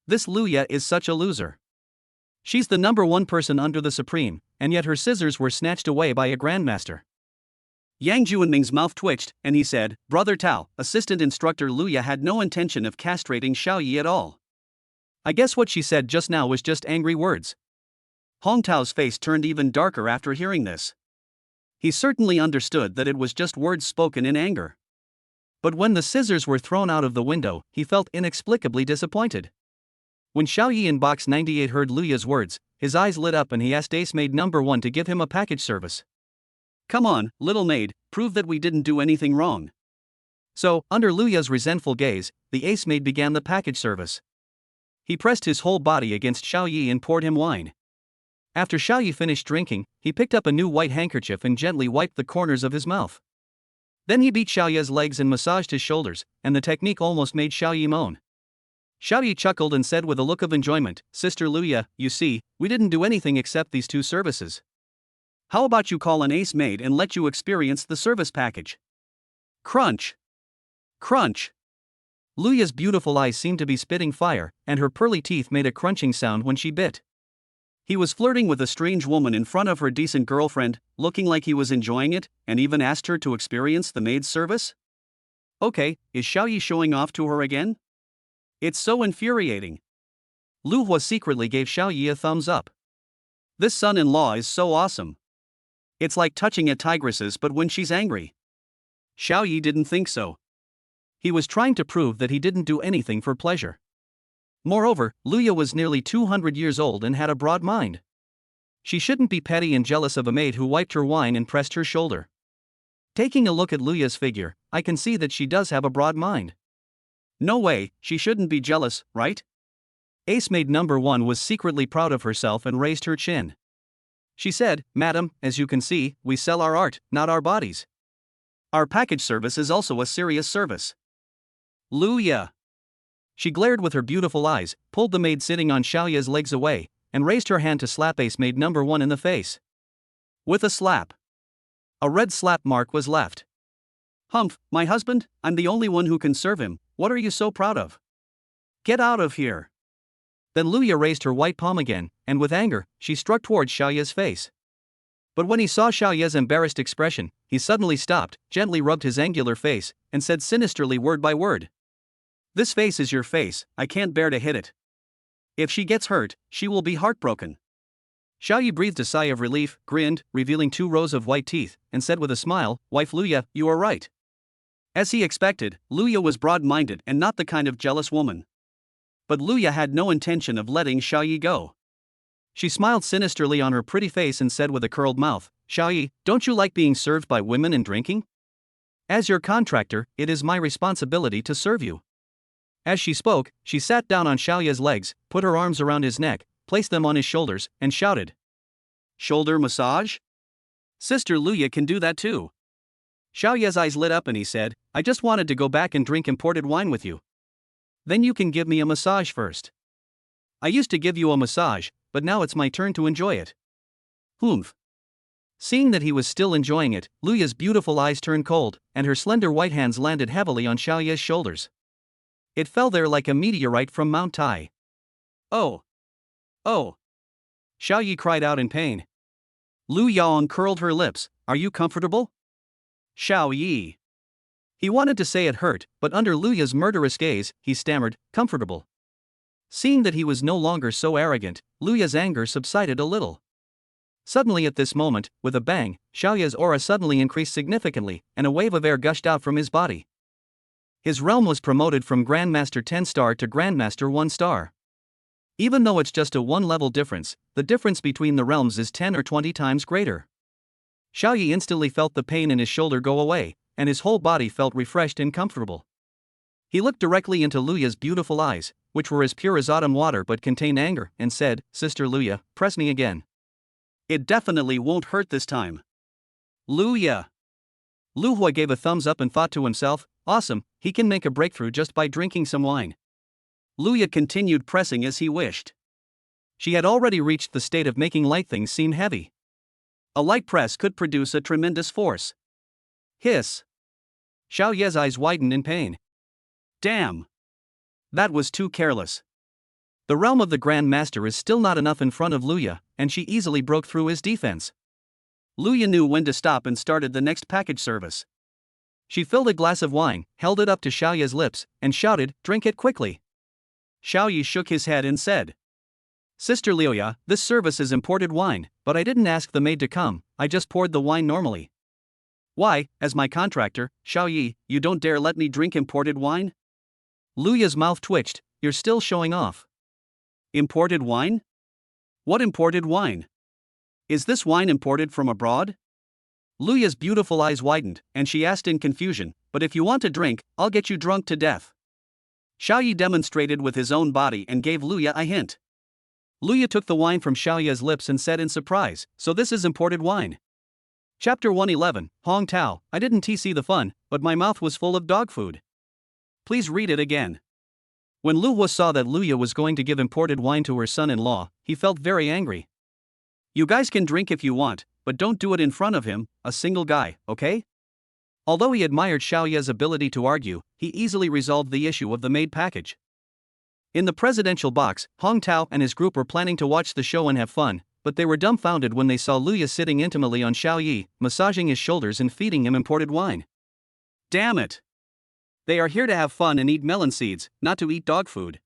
This Luya is such a loser. She's the #1 person under the Supreme, and yet her scissors were snatched away by a grandmaster. Yang Juanming's mouth twitched, and he said, "Brother Tao, assistant instructor Luya had no intention of castrating Xiaoyi at all. I guess what she said just now was just angry words." Hong Tao's face turned even darker after hearing this. He certainly understood that it was just words spoken in anger. But when the scissors were thrown out of the window, he felt inexplicably disappointed. When Xiaoyi in box 98 heard Luya's words, his eyes lit up and he asked Ace Maid #1 to give him a package service. "Come on, little maid, prove that we didn't do anything wrong." So, under Luya's resentful gaze, the Ace Maid began the package service. He pressed his whole body against Xiaoyi and poured him wine. After Xiaoyi finished drinking, he picked up a new white handkerchief and gently wiped the corners of his mouth. Then he beat Xiaoyi's legs and massaged his shoulders, and the technique almost made Xiaoyi moan. Xiaoyi chuckled and said with a look of enjoyment, "Sister Luya, you see, we didn't do anything except these 2 services. How about you call an Ace Maid and let you experience the service package?" Crunch! Crunch! Luya's beautiful eyes seemed to be spitting fire, and her pearly teeth made a crunching sound when she bit. He was flirting with a strange woman in front of her decent girlfriend, looking like he was enjoying it, and even asked her to experience the maid's service? Okay, is Xiaoyi showing off to her again? It's so infuriating. Lu Hua secretly gave Xiaoyi a thumbs up. This son-in-law is so awesome. It's like touching a tigress's but when she's angry. Xiaoyi didn't think so. He was trying to prove that he didn't do anything for pleasure. Moreover, Luya was nearly 200 years old and had a broad mind. She shouldn't be petty and jealous of a maid who wiped her wine and pressed her shoulder. Taking a look at Luya's figure, I can see that she does have a broad mind. No way, she shouldn't be jealous, right? Ace Maid #1 was secretly proud of herself and raised her chin. She said, "Madam, as you can see, we sell our art, not our bodies. Our package service is also a serious service." Luya! She glared with her beautiful eyes, pulled the maid sitting on Xiaoyi's legs away, and raised her hand to slap Ace Maid #1 in the face. With a slap. A red slap mark was left. "Humph, my husband, I'm the only one who can serve him, what are you so proud of? Get out of here." Then Luya raised her white palm again, and with anger, she struck towards Xiaoyi's face. But when he saw Xiaoyi's embarrassed expression, he suddenly stopped, gently rubbed his angular face, and said sinisterly word by word, "This face is your face, I can't bear to hit it. If she gets hurt, she will be heartbroken." Xiaoyi breathed a sigh of relief, grinned, revealing 2 rows of white teeth, and said with a smile, "Wife Luya, you are right." As he expected, Luya was broad-minded and not the kind of jealous woman. But Luya had no intention of letting Xiaoyi go. She smiled sinisterly on her pretty face and said with a curled mouth, "Xiaoyi, don't you like being served by women and drinking? As your contractor, it is my responsibility to serve you." As she spoke, she sat down on Xiaoyi's legs, put her arms around his neck, placed them on his shoulders, and shouted, "Shoulder massage? Sister Luya can do that too." Xiaoyi's eyes lit up and he said, "I just wanted to go back and drink imported wine with you. Then you can give me a massage first. I used to give you a massage, but now it's my turn to enjoy it." Humph. Seeing that he was still enjoying it, Luya's beautiful eyes turned cold, and her slender white hands landed heavily on Xiaoyi's shoulders. It fell there like a meteorite from Mount Tai. "Oh! Oh!" Xiaoyi cried out in pain. Lu Yaong curled her lips, "Are you comfortable?" Xiaoyi. He wanted to say it hurt, but under Luya's murderous gaze, he stammered, "Comfortable." Seeing that he was no longer so arrogant, Luya's anger subsided a little. Suddenly at this moment, with a bang, Xiaoyi's aura suddenly increased significantly, and a wave of air gushed out from his body. His realm was promoted from Grandmaster 10-star to Grandmaster 1-star. Even though it's just a 1-level difference, the difference between the realms is 10 or 20 times greater. Xiaoyi instantly felt the pain in his shoulder go away, and his whole body felt refreshed and comfortable. He looked directly into Luya's beautiful eyes, which were as pure as autumn water but contained anger, and said, "Sister Luya, press me again. It definitely won't hurt this time." Luya. Lu Hua gave a thumbs up and thought to himself, "Awesome, he can make a breakthrough just by drinking some wine." Luya continued pressing as he wished. She had already reached the state of making light things seem heavy. A light press could produce a tremendous force. Hiss. Xiao Ye's eyes widened in pain. Damn. That was too careless. The realm of the Grand Master is still not enough in front of Luya, and she easily broke through his defense. Luya knew when to stop and started the next package service. She filled a glass of wine, held it up to Xiao Ye's lips, and shouted, "Drink it quickly." Xiao Ye shook his head and said, "Sister Luya, this service is imported wine, but I didn't ask the maid to come, I just poured the wine normally." "Why, as my contractor, Xiao Ye, you don't dare let me drink imported wine?" Luya's mouth twitched. "You're still showing off." "Imported wine? What imported wine? Is this wine imported from abroad?" Luya's beautiful eyes widened, and she asked in confusion, "But if you want to drink, I'll get you drunk to death." Xiao Ye demonstrated with his own body and gave Luya a hint. Luya took the wine from Xiao Ye's lips and said in surprise, "So this is imported wine." Chapter 111, Hong Tao, I didn't see the fun, but my mouth was full of dog food. Please read it again. When Lu Hua saw that Luya was going to give imported wine to her son-in-law, he felt very angry. "You guys can drink if you want, but don't do it in front of him, a single guy, okay?" Although he admired Xiao Ye's ability to argue, he easily resolved the issue of the maid package. In the presidential box, Hong Tao and his group were planning to watch the show and have fun, but they were dumbfounded when they saw Luya sitting intimately on Xiao Ye, massaging his shoulders and feeding him imported wine. Damn it! They are here to have fun and eat melon seeds, not to eat dog food.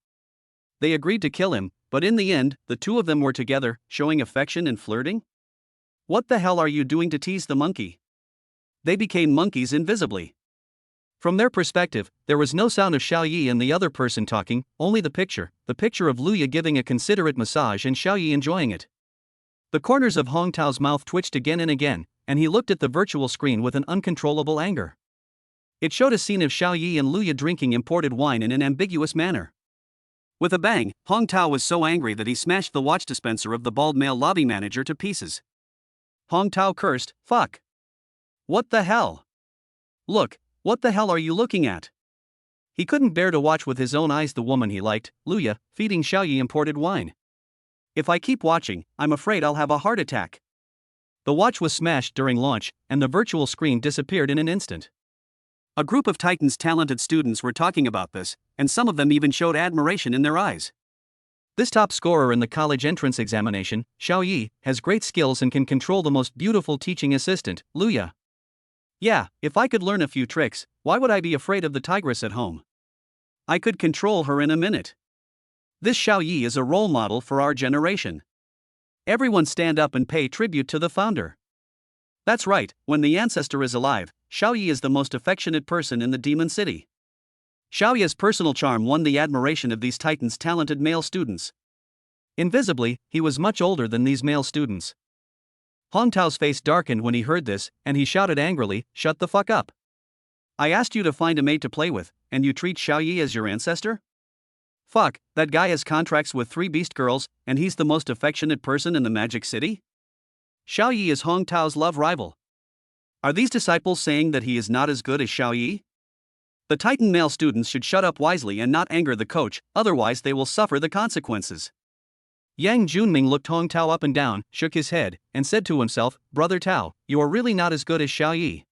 They agreed to kill him, but in the end, the two of them were together, showing affection and flirting? What the hell are you doing to tease the monkey? They became monkeys invisibly. From their perspective, there was no sound of Xiao Ye and the other person talking, only the picture of Luya giving a considerate massage and Xiao Ye enjoying it. The corners of Hong Tao's mouth twitched again and again, and he looked at the virtual screen with an uncontrollable anger. It showed a scene of Xiao Ye and Luya drinking imported wine in an ambiguous manner. With a bang, Hong Tao was so angry that he smashed the watch dispenser of the bald male lobby manager to pieces. Hong Tao cursed, "Fuck. What the hell? Look, what the hell are you looking at?" He couldn't bear to watch with his own eyes the woman he liked, Luya, feeding Xiao Ye imported wine. "If I keep watching, I'm afraid I'll have a heart attack." The watch was smashed during launch, and the virtual screen disappeared in an instant. A group of Titan's talented students were talking about this, and some of them even showed admiration in their eyes. This top scorer in the college entrance examination, Xiao Ye, has great skills and can control the most beautiful teaching assistant, Luya. Yeah, if I could learn a few tricks, why would I be afraid of the tigress at home? I could control her in a minute. This Xiao Ye is a role model for our generation. Everyone stand up and pay tribute to the founder. That's right, when the ancestor is alive, Xiao Ye is the most affectionate person in the Demon City. Xiao Ye's personal charm won the admiration of these Titans' talented male students. Invisibly, he was much older than these male students. Hong Tao's face darkened when he heard this, and he shouted angrily, "Shut the fuck up. I asked you to find a maid to play with, and you treat Xiao Ye as your ancestor? Fuck, that guy has contracts with 3 beast girls, and he's the most affectionate person in the Magic City? Xiao Ye is Hong Tao's love rival. Are these disciples saying that he is not as good as Xiao Ye? The Titan male students should shut up wisely and not anger the coach, otherwise they will suffer the consequences." Yang Junming looked Hong Tao up and down, shook his head, and said to himself, "Brother Tao, you are really not as good as Xiao Ye.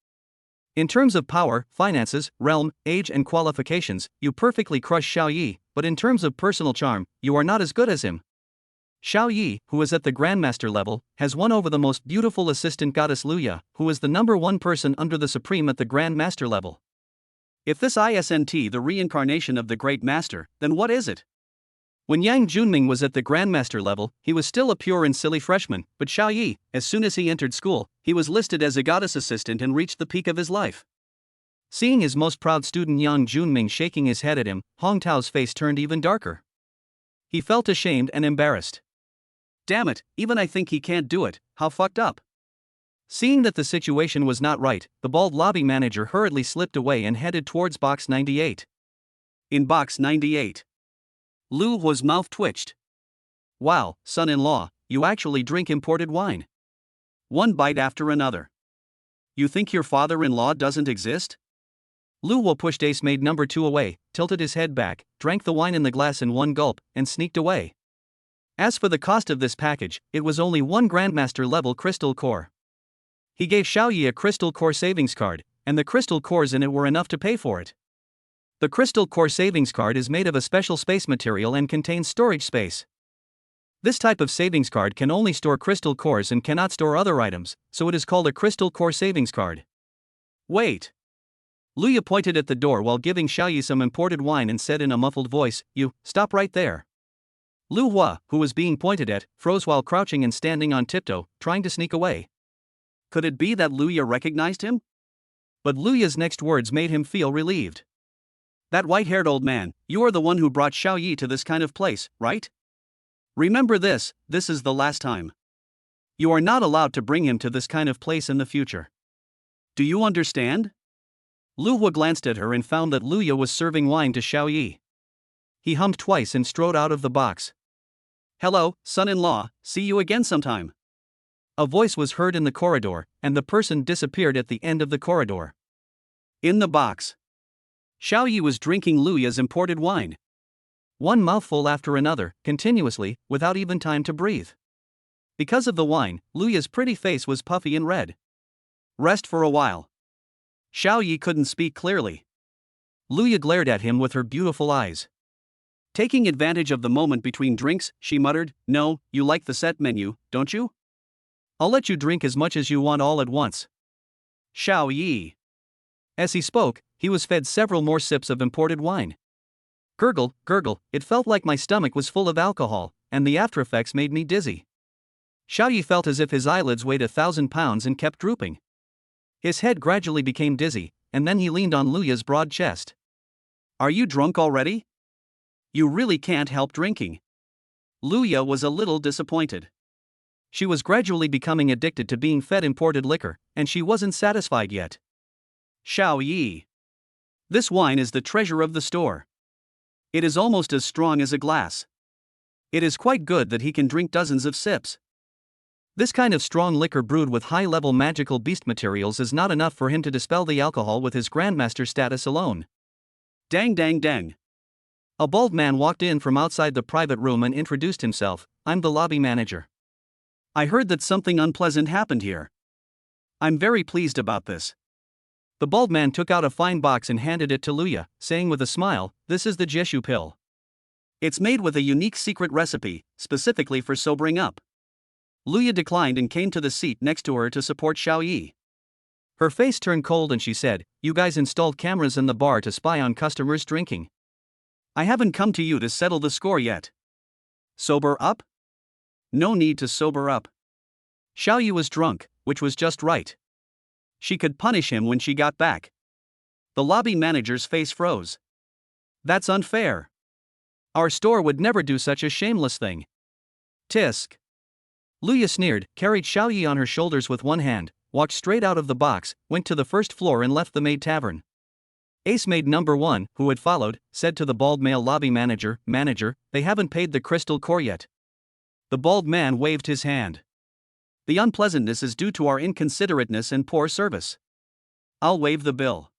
In terms of power, finances, realm, age and qualifications, you perfectly crush Xiao Ye, but in terms of personal charm, you are not as good as him. Xiao Ye, who is at the Grandmaster level, has won over the most beautiful assistant goddess Luya, who is the #1 person under the Supreme at the Grandmaster level. If this isn't the reincarnation of the Great Master, then what is it?" When Yang Junming was at the Grandmaster level, he was still a pure and silly freshman, but Xiao Ye, as soon as he entered school, he was listed as a goddess assistant and reached the peak of his life. Seeing his most proud student Yang Junming shaking his head at him, Hong Tao's face turned even darker. He felt ashamed and embarrassed. Damn it, even I think he can't do it, how fucked up. Seeing that the situation was not right, the bald lobby manager hurriedly slipped away and headed towards box 98. In box 98, Lu Hua's mouth twitched. Wow, son-in-law, you actually drink imported wine. One bite after another. You think your father-in-law doesn't exist? Lu Hua pushed ace maid number 2 away, tilted his head back, drank the wine in the glass in one gulp, and sneaked away. As for the cost of this package, it was only 1 Grandmaster level crystal core. He gave Xiaoyi a crystal core savings card, and the crystal cores in it were enough to pay for it. The crystal core savings card is made of a special space material and contains storage space. This type of savings card can only store crystal cores and cannot store other items, so it is called a crystal core savings card. Wait. Luya pointed at the door while giving Xiaoyi some imported wine and said in a muffled voice, "You, stop right there." Lu Hua, who was being pointed at, froze while crouching and standing on tiptoe, trying to sneak away. Could it be that Luya recognized him? But Luya's next words made him feel relieved. That white-haired old man, you are the one who brought Xiaoyi to this kind of place, right? Remember this is the last time. You are not allowed to bring him to this kind of place in the future. Do you understand? Lu Hua glanced at her and found that Luya was serving wine to Xiaoyi. He hummed twice and strode out of the box. Hello, son-in-law, see you again sometime. A voice was heard in the corridor, and the person disappeared at the end of the corridor. In the box, Xiaoyi was drinking Luya's imported wine. One mouthful after another, continuously, without even time to breathe. Because of the wine, Luya's pretty face was puffy and red. Rest for a while. Xiaoyi couldn't speak clearly. Luya glared at him with her beautiful eyes. Taking advantage of the moment between drinks, she muttered, "No, you like the set menu, don't you? I'll let you drink as much as you want all at once." Xiaoyi. As he spoke, he was fed several more sips of imported wine. Gurgle, gurgle, it felt like my stomach was full of alcohol, and the aftereffects made me dizzy. Xiaoyi felt as if his eyelids weighed 1,000 pounds and kept drooping. His head gradually became dizzy, and then he leaned on Luya's broad chest. Are you drunk already? You really can't help drinking. Luya was a little disappointed. She was gradually becoming addicted to being fed imported liquor, and she wasn't satisfied yet. Xiaoyi. This wine is the treasure of the store. It is almost as strong as a glass. It is quite good that he can drink dozens of sips. This kind of strong liquor brewed with high-level magical beast materials is not enough for him to dispel the alcohol with his grandmaster status alone. Dang dang dang. A bald man walked in from outside the private room and introduced himself, "I'm the lobby manager. I heard that something unpleasant happened here. I'm very pleased about this." The bald man took out a fine box and handed it to Luya, saying with a smile, "This is the Jeshu pill. It's made with a unique secret recipe, specifically for sobering up." Luya declined and came to the seat next to her to support Xiaoyi. Her face turned cold and she said, "You guys installed cameras in the bar to spy on customers drinking. I haven't come to you to settle the score yet. Sober up? No need to sober up. Xiaoyi was drunk, which was just right. She could punish him when she got back." The lobby manager's face froze. "That's unfair. Our store would never do such a shameless thing." Tisk. Luya sneered, carried Xiaoyi on her shoulders with one hand, walked straight out of the box, went to the first floor and left the maid tavern. Ace maid number 1, who had followed, said to the bald male lobby manager, "Manager, they haven't paid the crystal core yet." The bald man waved his hand. "The unpleasantness is due to our inconsiderateness and poor service. I'll waive the bill."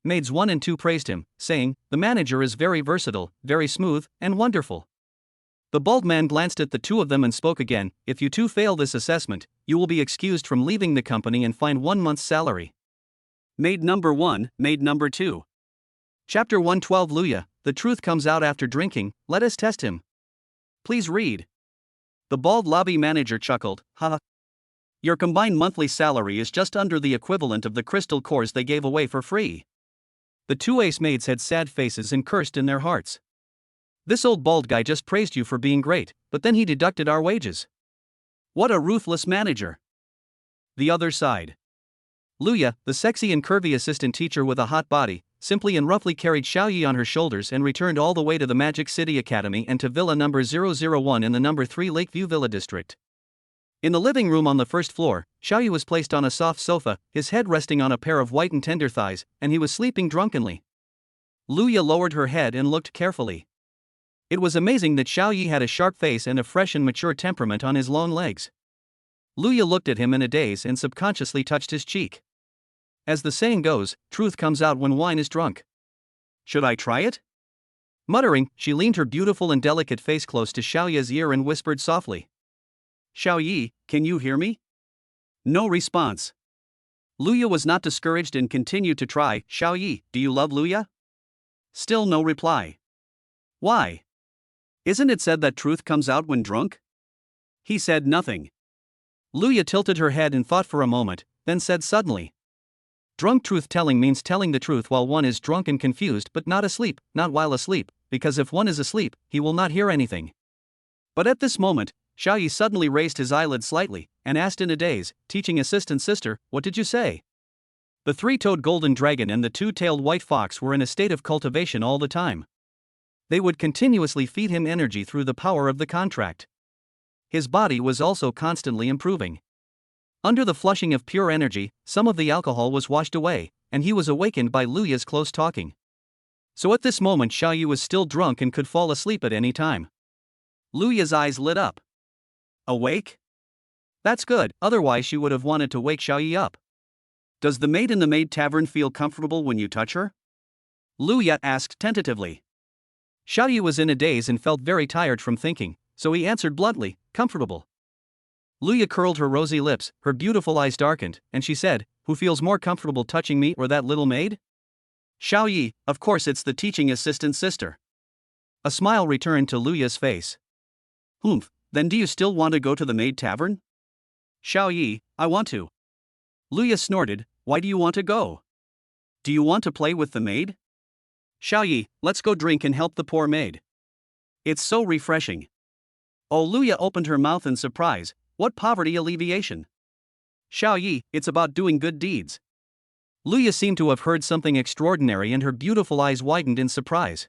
Maids 1 and 2 praised him, saying, "The manager is very versatile, very smooth, and wonderful." The bald man glanced at the two of them and spoke again, "If you two fail this assessment, you will be excused from leaving the company and fined 1 month's salary." Maid number 1, maid number 2. Chapter 112 Luya, the truth comes out after drinking, let us test him. Please read. The bald lobby manager chuckled, "Ha. Your combined monthly salary is just under the equivalent of the crystal cores they gave away for free." The two ace maids had sad faces and cursed in their hearts. "This old bald guy just praised you for being great, but then he deducted our wages. What a ruthless manager." The other side. Luya, the sexy and curvy assistant teacher with a hot body, simply and roughly carried Xiaoyi on her shoulders and returned all the way to the Magic City Academy and to Villa number 001 in the number 3 Lakeview Villa district. In the living room on the first floor, Xiaoyi was placed on a soft sofa, his head resting on a pair of white and tender thighs, and he was sleeping drunkenly. Luya lowered her head and looked carefully. It was amazing that Xiaoyi had a sharp face and a fresh and mature temperament on his long legs. Luya looked at him in a daze and subconsciously touched his cheek. As the saying goes, truth comes out when wine is drunk. Should I try it? Muttering, she leaned her beautiful and delicate face close to Xiaoyi's ear and whispered softly. Xiaoyi, can you hear me? No response. Luya was not discouraged and continued to try. Xiaoyi, do you love Luya? Still no reply. Why? Isn't it said that truth comes out when drunk? He said nothing. Luya tilted her head and thought for a moment, then said suddenly. Drunk truth-telling means telling the truth while one is drunk and confused but not asleep, not while asleep, because if one is asleep, he will not hear anything. But at this moment, Xiaoyi suddenly raised his eyelid slightly, and asked in a daze, teaching assistant sister, what did you say? The three-toed golden dragon and the two-tailed white fox were in a state of cultivation all the time. They would continuously feed him energy through the power of the contract. His body was also constantly improving. Under the flushing of pure energy, some of the alcohol was washed away, and he was awakened by Luya's close talking. So at this moment Xiaoyi was still drunk and could fall asleep at any time. Luya's eyes lit up. Awake? That's good, otherwise she would have wanted to wake Xiaoyi up. Does the maid in the maid tavern feel comfortable when you touch her? Luya asked tentatively. Xiaoyi was in a daze and felt very tired from thinking, so he answered bluntly, comfortable. Luya curled her rosy lips, her beautiful eyes darkened, and she said, who feels more comfortable touching me or that little maid? Xiaoyi, of course it's the teaching assistant sister. A smile returned to Luya's face. Humph, then do you still want to go to the maid tavern? Xiaoyi, I want to. Luya snorted, why do you want to go? Do you want to play with the maid? Xiaoyi, let's go drink and help the poor maid. It's so refreshing. Oh, Luya opened her mouth in surprise, what poverty alleviation? Xiaoyi, it's about doing good deeds. Luya seemed to have heard something extraordinary and her beautiful eyes widened in surprise.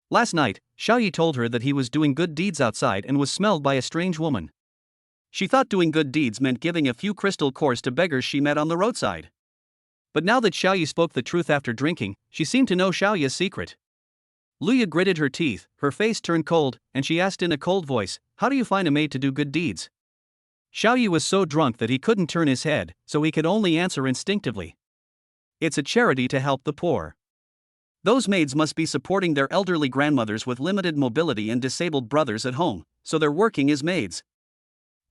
Last night, Xiaoyi told her that he was doing good deeds outside and was smelled by a strange woman. She thought doing good deeds meant giving a few crystal cores to beggars she met on the roadside. But now that Xiaoyi spoke the truth after drinking, she seemed to know Xiaoyi's secret. Luya gritted her teeth, her face turned cold, and she asked in a cold voice, how do you find a maid to do good deeds? Xiaoyi was so drunk that he couldn't turn his head, so he could only answer instinctively. It's a charity to help the poor. Those maids must be supporting their elderly grandmothers with limited mobility and disabled brothers at home, so they're working as maids.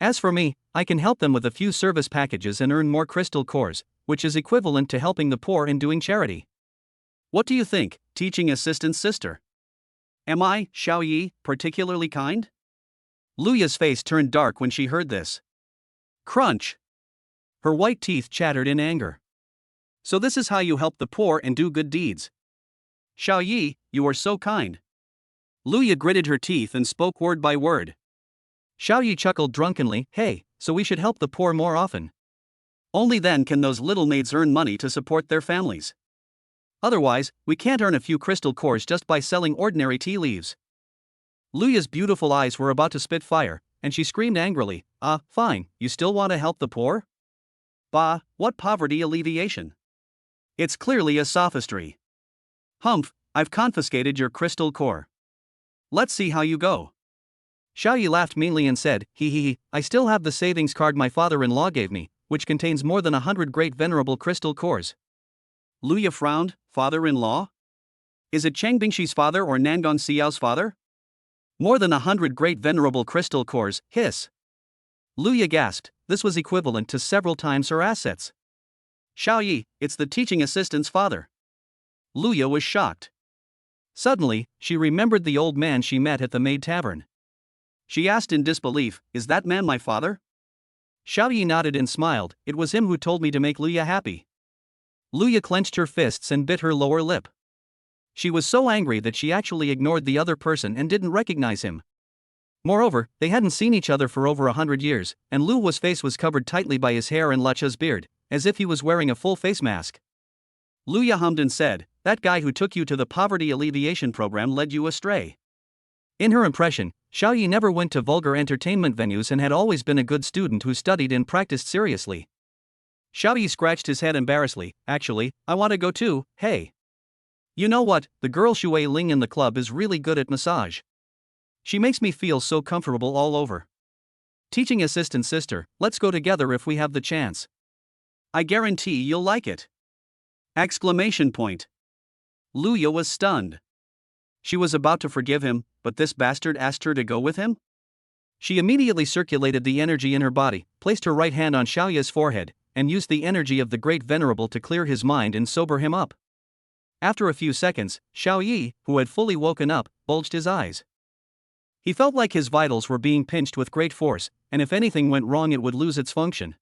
As for me, I can help them with a few service packages and earn more crystal cores, which is equivalent to helping the poor and doing charity. What do you think, teaching assistant sister? Am I, Xiaoyi, particularly kind? Luya's face turned dark when she heard this. Crunch! Her white teeth chattered in anger. So this is how you help the poor and do good deeds. Xiaoyi, you are so kind. Luya gritted her teeth and spoke word by word. Xiaoyi chuckled drunkenly, hey, so we should help the poor more often. Only then can those little maids earn money to support their families. Otherwise, we can't earn a few crystal cores just by selling ordinary tea leaves. Luya's beautiful eyes were about to spit fire, and she screamed angrily, fine, you still want to help the poor? Bah, what poverty alleviation. It's clearly a sophistry. Humph, I've confiscated your crystal core. Let's see how you go. Xiaoyi laughed meanly and said, I still have the savings card my father-in-law gave me, which contains more than 100 great venerable crystal cores. Luya frowned, father-in-law? Is it Cheng Bingshi's father or Nangon Xiao's father? More than 100 great venerable crystal cores, hiss. Luya gasped, this was equivalent to several times her assets. Xiaoyi, it's the teaching assistant's father. Luya was shocked. Suddenly, she remembered the old man she met at the maid tavern. She asked in disbelief, is that man my father? Xiaoyi nodded and smiled, it was him who told me to make Luya happy. Luya clenched her fists and bit her lower lip. She was so angry that she actually ignored the other person and didn't recognize him. Moreover, they hadn't seen each other for over 100 years, and Luya's face was covered tightly by his hair and Lacha's beard, as if he was wearing a full face mask. Luya hummed and said, that guy who took you to the poverty alleviation program led you astray. In her impression, Xiaoyi never went to vulgar entertainment venues and had always been a good student who studied and practiced seriously. Xiaoyi scratched his head embarrassedly. Actually, I want to go too. Hey. You know what, the girl Shui Ling in the club is really good at massage. She makes me feel so comfortable all over. Teaching assistant sister, let's go together if we have the chance. I guarantee you'll like it. Exclamation point. Luya was stunned. She was about to forgive him, but this bastard asked her to go with him? She immediately circulated the energy in her body, placed her right hand on Xiaoya's forehead, and used the energy of the Great Venerable to clear his mind and sober him up. After a few seconds, Xiaoyi, who had fully woken up, bulged his eyes. He felt like his vitals were being pinched with great force, and if anything went wrong it would lose its function.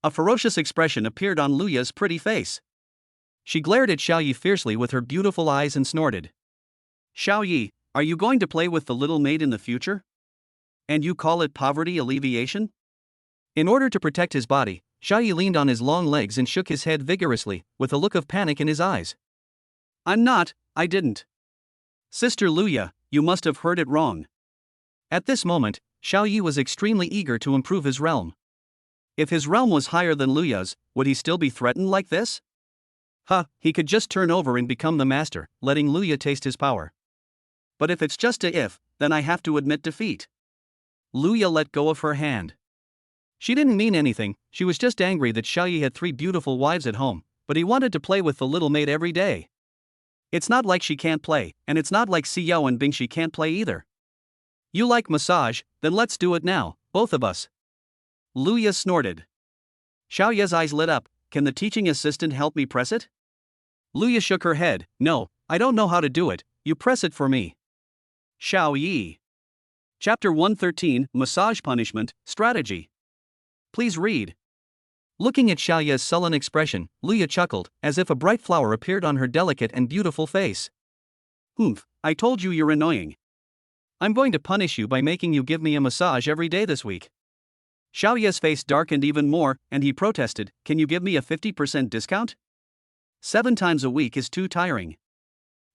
A ferocious expression appeared on Luya's pretty face. She glared at Xiaoyi fiercely with her beautiful eyes and snorted. Xiaoyi, are you going to play with the little maid in the future? And you call it poverty alleviation? In order to protect his body, Xiaoyi leaned on his long legs and shook his head vigorously, with a look of panic in his eyes. I'm not, I didn't. Sister Luya, you must have heard it wrong. At this moment, Xiaoyi was extremely eager to improve his realm. If his realm was higher than Luya's, would he still be threatened like this? He could just turn over and become the master, letting Luya taste his power. But if it's just a if, then I have to admit defeat. Luya let go of her hand. She didn't mean anything, she was just angry that Xiaoyi had 3 beautiful wives at home, but he wanted to play with the little maid every day. It's not like she can't play, and it's not like Xiao and Bingxi can't play either. You like massage, then let's do it now, both of us. Luya snorted. Xiaoya's eyes lit up. Can the teaching assistant help me press it? Luya shook her head. No, I don't know how to do it, you press it for me. Xiaoyi. Chapter 113, Massage Punishment, Strategy. Please read. Looking at Xiaoya's sullen expression, Luya chuckled, as if a bright flower appeared on her delicate and beautiful face. I told you you're annoying. I'm going to punish you by making you give me a massage every day this week. Xiaoya's face darkened even more, and he protested, can you give me a 50% discount? 7 times a week is too tiring.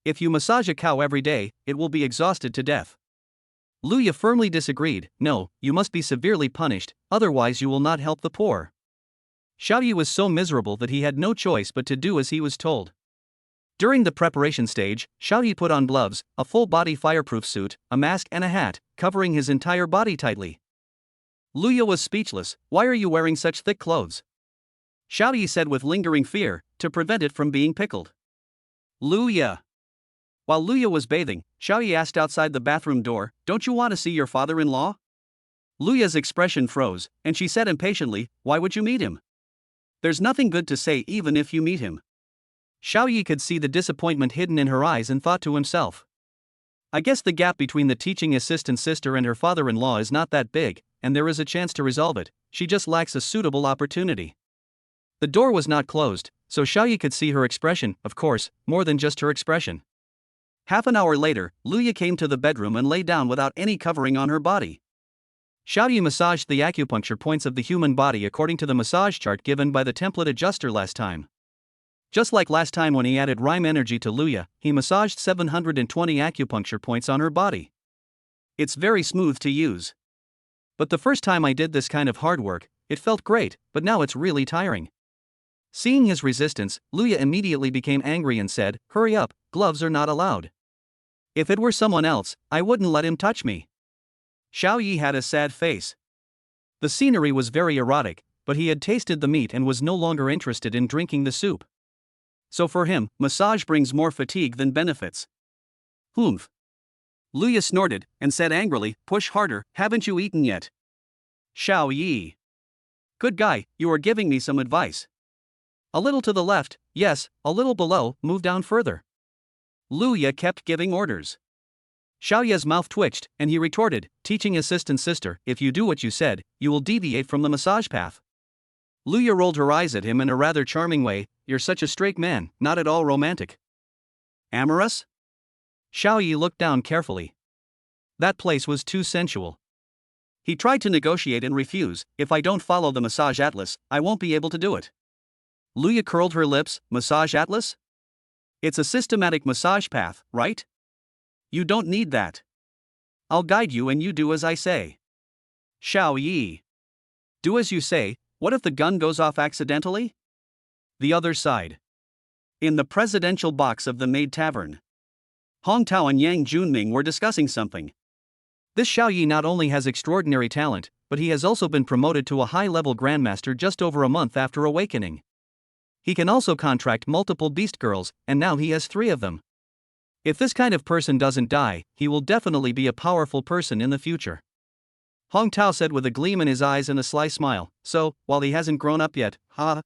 If you massage a cow every day, it will be exhausted to death. Luya firmly disagreed. No, you must be severely punished, otherwise you will not help the poor. Xiaoyi was so miserable that he had no choice but to do as he was told. During the preparation stage, Xiaoyi put on gloves, a full-body fireproof suit, a mask and a hat, covering his entire body tightly. Luya was speechless. Why are you wearing such thick clothes? Xiaoyi said with lingering fear, to prevent it from being pickled. Luya. While Luya was bathing, Xiaoyi asked outside the bathroom door, don't you want to see your father-in-law? Luya's expression froze, and she said impatiently, why would you meet him? There's nothing good to say even if you meet him. Xiaoyi could see the disappointment hidden in her eyes and thought to himself. I guess the gap between the teaching assistant sister and her father-in-law is not that big, and there is a chance to resolve it, she just lacks a suitable opportunity. The door was not closed, so Xiaoyi could see her expression, of course, more than just her expression. Half an hour later, Luya came to the bedroom and lay down without any covering on her body. Xiaoyi massaged the acupuncture points of the human body according to the massage chart given by the template adjuster last time. Just like last time when he added rhyme energy to Luya, he massaged 720 acupuncture points on her body. It's very smooth to use. But the first time I did this kind of hard work, it felt great, but now it's really tiring. Seeing his resistance, Luya immediately became angry and said, hurry up, gloves are not allowed. If it were someone else, I wouldn't let him touch me. Xiaoyi had a sad face. The scenery was very erotic, but he had tasted the meat and was no longer interested in drinking the soup. So for him, massage brings more fatigue than benefits. Luya snorted, and said angrily, push harder, haven't you eaten yet? Xiaoyi. Good guy, you are giving me some advice. A little to the left, yes, a little below, move down further. Luya kept giving orders. Xiaoya's mouth twitched, and he retorted, teaching assistant sister, if you do what you said, you will deviate from the massage path. Luya rolled her eyes at him in a rather charming way, you're such a straight man, not at all romantic. Amorous? Xiaoyi looked down carefully. That place was too sensual. He tried to negotiate and refuse, if I don't follow the massage atlas, I won't be able to do it. Luya curled her lips, massage atlas? It's a systematic massage path, right? You don't need that. I'll guide you and you do as I say. Xiao Yi. Do as you say. What if the gun goes off accidentally? The other side. In the presidential box of the Maid Tavern, Hong Tao and Yang Junming were discussing something. This Xiao Yi not only has extraordinary talent, but he has also been promoted to a high-level grandmaster just over a month after awakening. He can also contract multiple beast girls, and now he has 3 of them. If this kind of person doesn't die, he will definitely be a powerful person in the future. Hong Tao said with a gleam in his eyes and a sly smile, so, while he hasn't grown up yet, huh?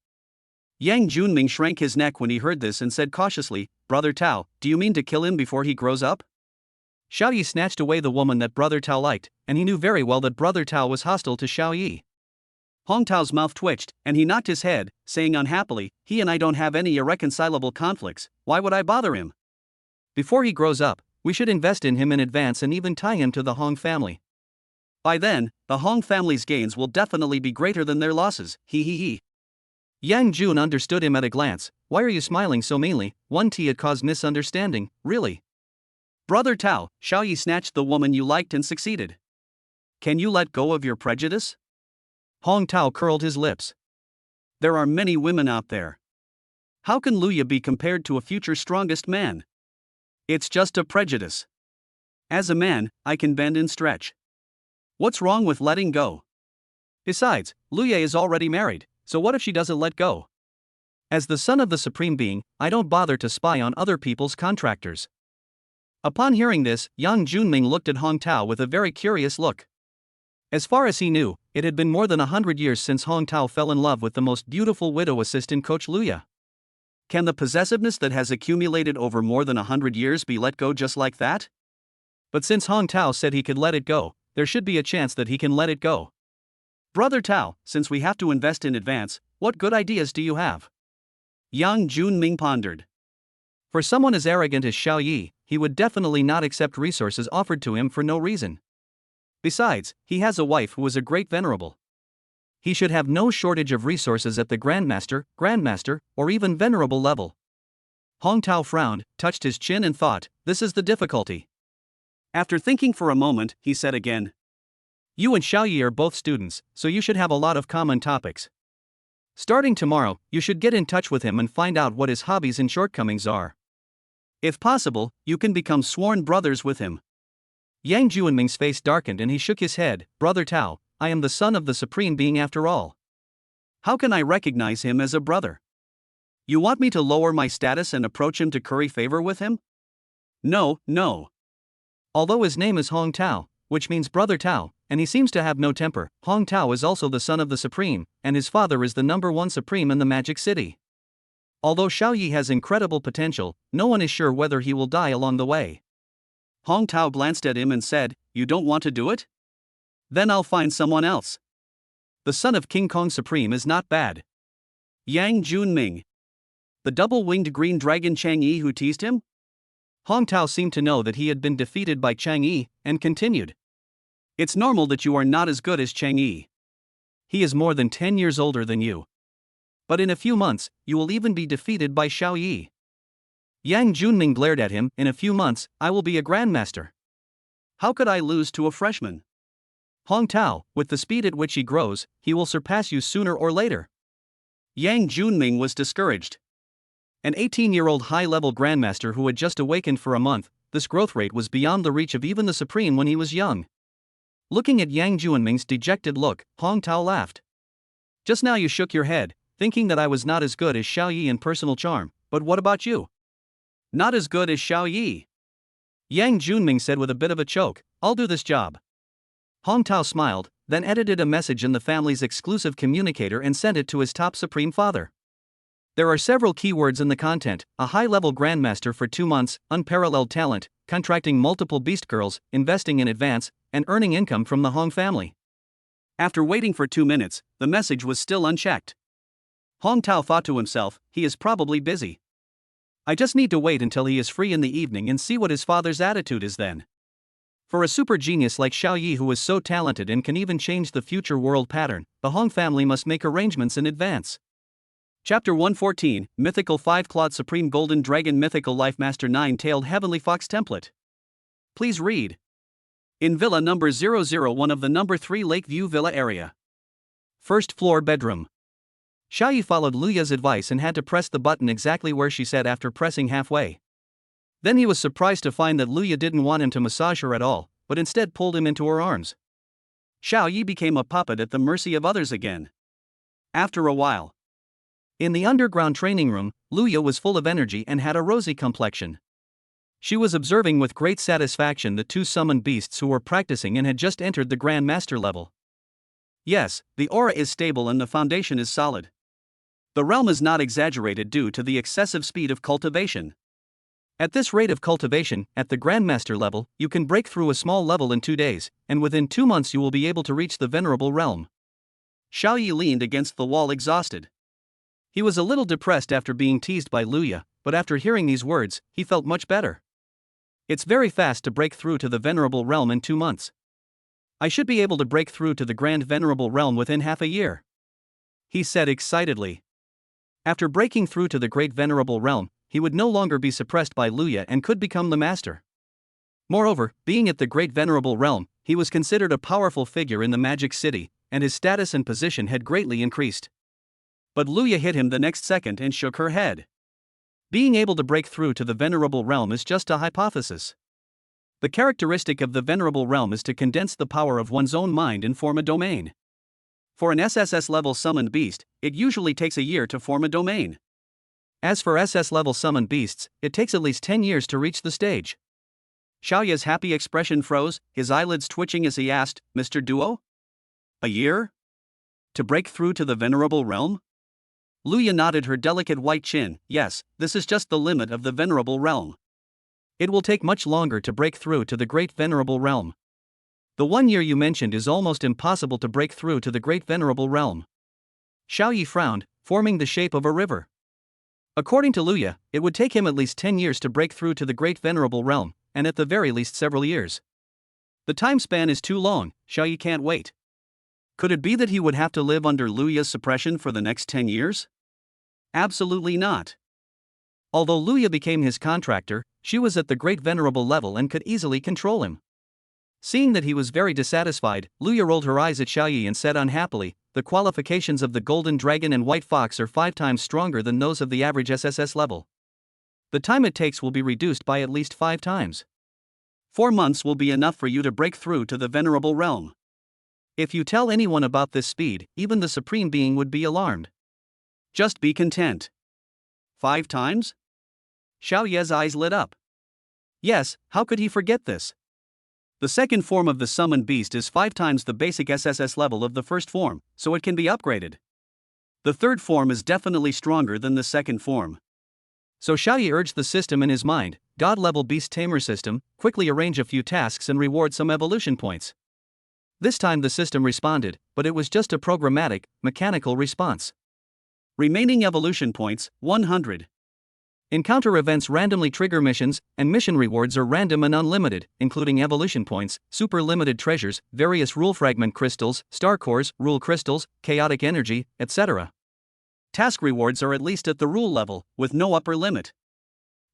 Yang Junming shrank his neck when he heard this and said cautiously, Brother Tao, do you mean to kill him before he grows up? Xiao Yi snatched away the woman that Brother Tao liked, and he knew very well that Brother Tao was hostile to Xiao Yi. Hong Tao's mouth twitched, and he knocked his head, saying unhappily, he and I don't have any irreconcilable conflicts, why would I bother him? Before he grows up, we should invest in him in advance and even tie him to the Hong family. By then, the Hong family's gains will definitely be greater than their losses, he. Yang Jun understood him at a glance. Why are you smiling so meanly? One T had caused misunderstanding, really. Brother Tao, Xiao Yi snatched the woman you liked and succeeded. Can you let go of your prejudice? Hong Tao curled his lips. There are many women out there. How can Luya be compared to a future strongest man? It's just a prejudice. As a man, I can bend and stretch. What's wrong with letting go? Besides, Luya is already married, so what if she doesn't let go? As the son of the Supreme Being, I don't bother to spy on other people's contractors. Upon hearing this, Yang Junming looked at Hong Tao with a very curious look. As far as he knew, it had been more than 100 years since Hong Tao fell in love with the most beautiful widow assistant coach Luya. Can the possessiveness that has accumulated over more than 100 years be let go just like that? But since Hong Tao said he could let it go, there should be a chance that he can let it go. Brother Tao, since we have to invest in advance, what good ideas do you have? Yang Junming pondered. For someone as arrogant as Xiao Yi, he would definitely not accept resources offered to him for no reason. Besides, he has a wife who is a great venerable. He should have no shortage of resources at the grandmaster, or even venerable level. Hong Tao frowned, touched his chin and thought, this is the difficulty. After thinking for a moment, he said again. You and Xiao Yi are both students, so you should have a lot of common topics. Starting tomorrow, you should get in touch with him and find out what his hobbies and shortcomings are. If possible, you can become sworn brothers with him. Yang Junming's face darkened and he shook his head. Brother Tao, I am the son of the Supreme Being after all. How can I recognize him as a brother? You want me to lower my status and approach him to curry favor with him? No. Although his name is Hong Tao, which means Brother Tao, and he seems to have no temper, Hong Tao is also the son of the Supreme, and his father is the #1 Supreme in the Magic City. Although Xiao Yi has incredible potential, no one is sure whether he will die along the way. Hong Tao glanced at him and said, you don't want to do it? Then I'll find someone else. The son of King Kong Supreme is not bad. Yang Junming. The double-winged green dragon Chang Yi who teased him? Hong Tao seemed to know that he had been defeated by Chang Yi, and continued. It's normal that you are not as good as Chang Yi. He is more than 10 years older than you. But in a few months, you will even be defeated by Xiao Yi. Yang Junming glared at him. In a few months, I will be a grandmaster. How could I lose to a freshman? Hong Tao, with the speed at which he grows, he will surpass you sooner or later. Yang Junming was discouraged. An 18-year-old high-level grandmaster who had just awakened for a month, this growth rate was beyond the reach of even the Supreme when he was young. Looking at Yang Junming's dejected look, Hong Tao laughed. Just now you shook your head, thinking that I was not as good as Xiao Yi in personal charm, but what about you? Not as good as Xiao Yi. Yang Junming said with a bit of a choke, I'll do this job. Hong Tao smiled, then edited a message in the family's exclusive communicator and sent it to his top Supreme Father. There are several keywords in the content: a high-level grandmaster for 2 months, unparalleled talent, contracting multiple beast girls, investing in advance, and earning income from the Hong family. After waiting for 2 minutes, the message was still unchecked. Hong Tao thought to himself, he is probably busy. I just need to wait until he is free in the evening and see what his father's attitude is then. For a super genius like Xiao Yi who is so talented and can even change the future world pattern, the Hong family must make arrangements in advance. Chapter 114, Mythical 5-Clawed Supreme Golden Dragon Mythical Life Master 9-Tailed Heavenly Fox Template. Please read. In Villa number 001 of the number 3 Lakeview Villa area. First floor bedroom. Xiaoyi followed Luya's advice and had to press the button exactly where she said after pressing halfway. Then he was surprised to find that Luya didn't want him to massage her at all, but instead pulled him into her arms. Xiaoyi became a puppet at the mercy of others again. After a while. In the underground training room, Luya was full of energy and had a rosy complexion. She was observing with great satisfaction the two summoned beasts who were practicing and had just entered the Grand Master level. Yes, the aura is stable and the foundation is solid. The realm is not exaggerated due to the excessive speed of cultivation. At this rate of cultivation, at the Grandmaster level, you can break through a small level in 2 days, and within 2 months you will be able to reach the Venerable Realm. Xiaoyi leaned against the wall exhausted. He was a little depressed after being teased by Luya, but after hearing these words, he felt much better. It's very fast to break through to the Venerable Realm in 2 months. I should be able to break through to the Grand Venerable Realm within half a year, he said excitedly. After breaking through to the Great Venerable Realm, he would no longer be suppressed by Luya and could become the master. Moreover, being at the Great Venerable Realm, he was considered a powerful figure in the Magic City, and his status and position had greatly increased. But Luya hit him the next second and shook her head. Being able to break through to the Venerable Realm is just a hypothesis. The characteristic of the Venerable Realm is to condense the power of one's own mind and form a domain. For an SSS-level summoned beast, it usually takes a year to form a domain. As for SS-level summoned beasts, it takes at least 10 years to reach the stage. Xiaoya's happy expression froze, his eyelids twitching as he asked, Mr. Duo? A year? To break through to the Venerable Realm? Luya nodded her delicate white chin. Yes, this is just the limit of the Venerable Realm. It will take much longer to break through to the Great Venerable Realm. The 1 year you mentioned is almost impossible to break through to the Great Venerable Realm. Xiaoyi frowned, forming the shape of a river. According to Luya, it would take him at least 10 years to break through to the Great Venerable Realm, and at the very least several years. The time span is too long, Xiaoyi can't wait. Could it be that he would have to live under Luya's suppression for the next 10 years? Absolutely not. Although Luya became his contractor, she was at the Great Venerable level and could easily control him. Seeing that he was very dissatisfied, Luya rolled her eyes at Xiaoyi and said unhappily, the qualifications of the Golden Dragon and White Fox are 5 times stronger than those of the average SSS level. The time it takes will be reduced by at least 5 times. 4 months will be enough for you to break through to the Venerable Realm. If you tell anyone about this speed, even the Supreme Being would be alarmed. Just be content. 5 times? Xiaoya's eyes lit up. Yes, how could he forget this? The second form of the summoned beast is 5 times the basic SSS level of the first form, so it can be upgraded. The third form is definitely stronger than the second form. So Xiaoyi urged the system in his mind, God-level beast tamer system, quickly arrange a few tasks and reward some evolution points. This time the system responded, but it was just a programmatic, mechanical response. Remaining evolution points, 100. Encounter events randomly trigger missions, and mission rewards are random and unlimited, including evolution points, super limited treasures, various rule fragment crystals, star cores, rule crystals, chaotic energy, etc. Task rewards are at least at the rule level, with no upper limit.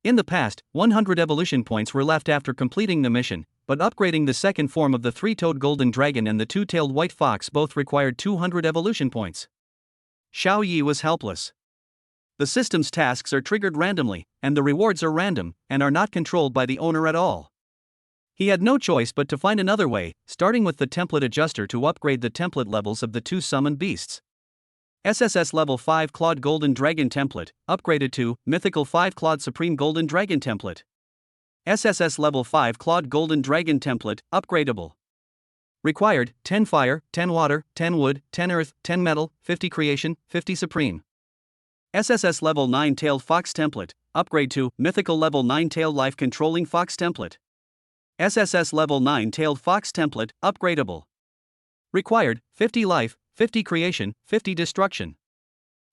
In the past, 100 evolution points were left after completing the mission, but upgrading the second form of the 3-toed golden dragon and the 2-tailed white fox both required 200 evolution points. Xiaoyi was helpless. The system's tasks are triggered randomly, and the rewards are random, and are not controlled by the owner at all. He had no choice but to find another way, starting with the template adjuster to upgrade the template levels of the 2 summoned beasts. SSS level 5 Clawed Golden Dragon template, upgraded to Mythical 5 Clawed Supreme Golden Dragon template. SSS level 5 Clawed Golden Dragon template, upgradable. Required, 10 fire, 10 water, 10 wood, 10 earth, 10 metal, 50 creation, 50 supreme. SSS level 9 Tailed Fox template, upgrade to Mythical level 9 Tailed Life Controlling Fox template. SSS level 9 Tailed Fox template, upgradable. Required, 50 life, 50 creation, 50 destruction.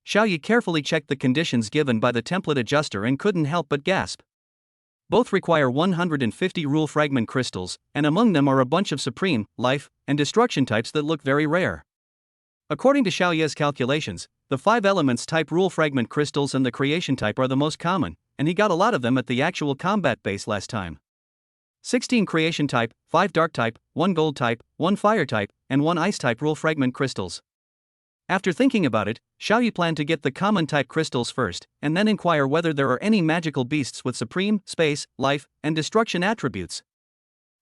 Xiaoyi carefully checked the conditions given by the template adjuster and couldn't help but gasp. Both require 150 rule fragment crystals, and among them are a bunch of supreme, life, and destruction types that look very rare. According to Xiaoya's calculations, the 5 elements type rule fragment crystals and the creation type are the most common, and he got a lot of them at the actual combat base last time. 16 creation type, 5 dark type, 1 gold type, 1 fire type, and 1 ice type rule fragment crystals. After thinking about it, Xiaoyi planned to get the common type crystals first, and then inquire whether there are any magical beasts with supreme, space, life, and destruction attributes.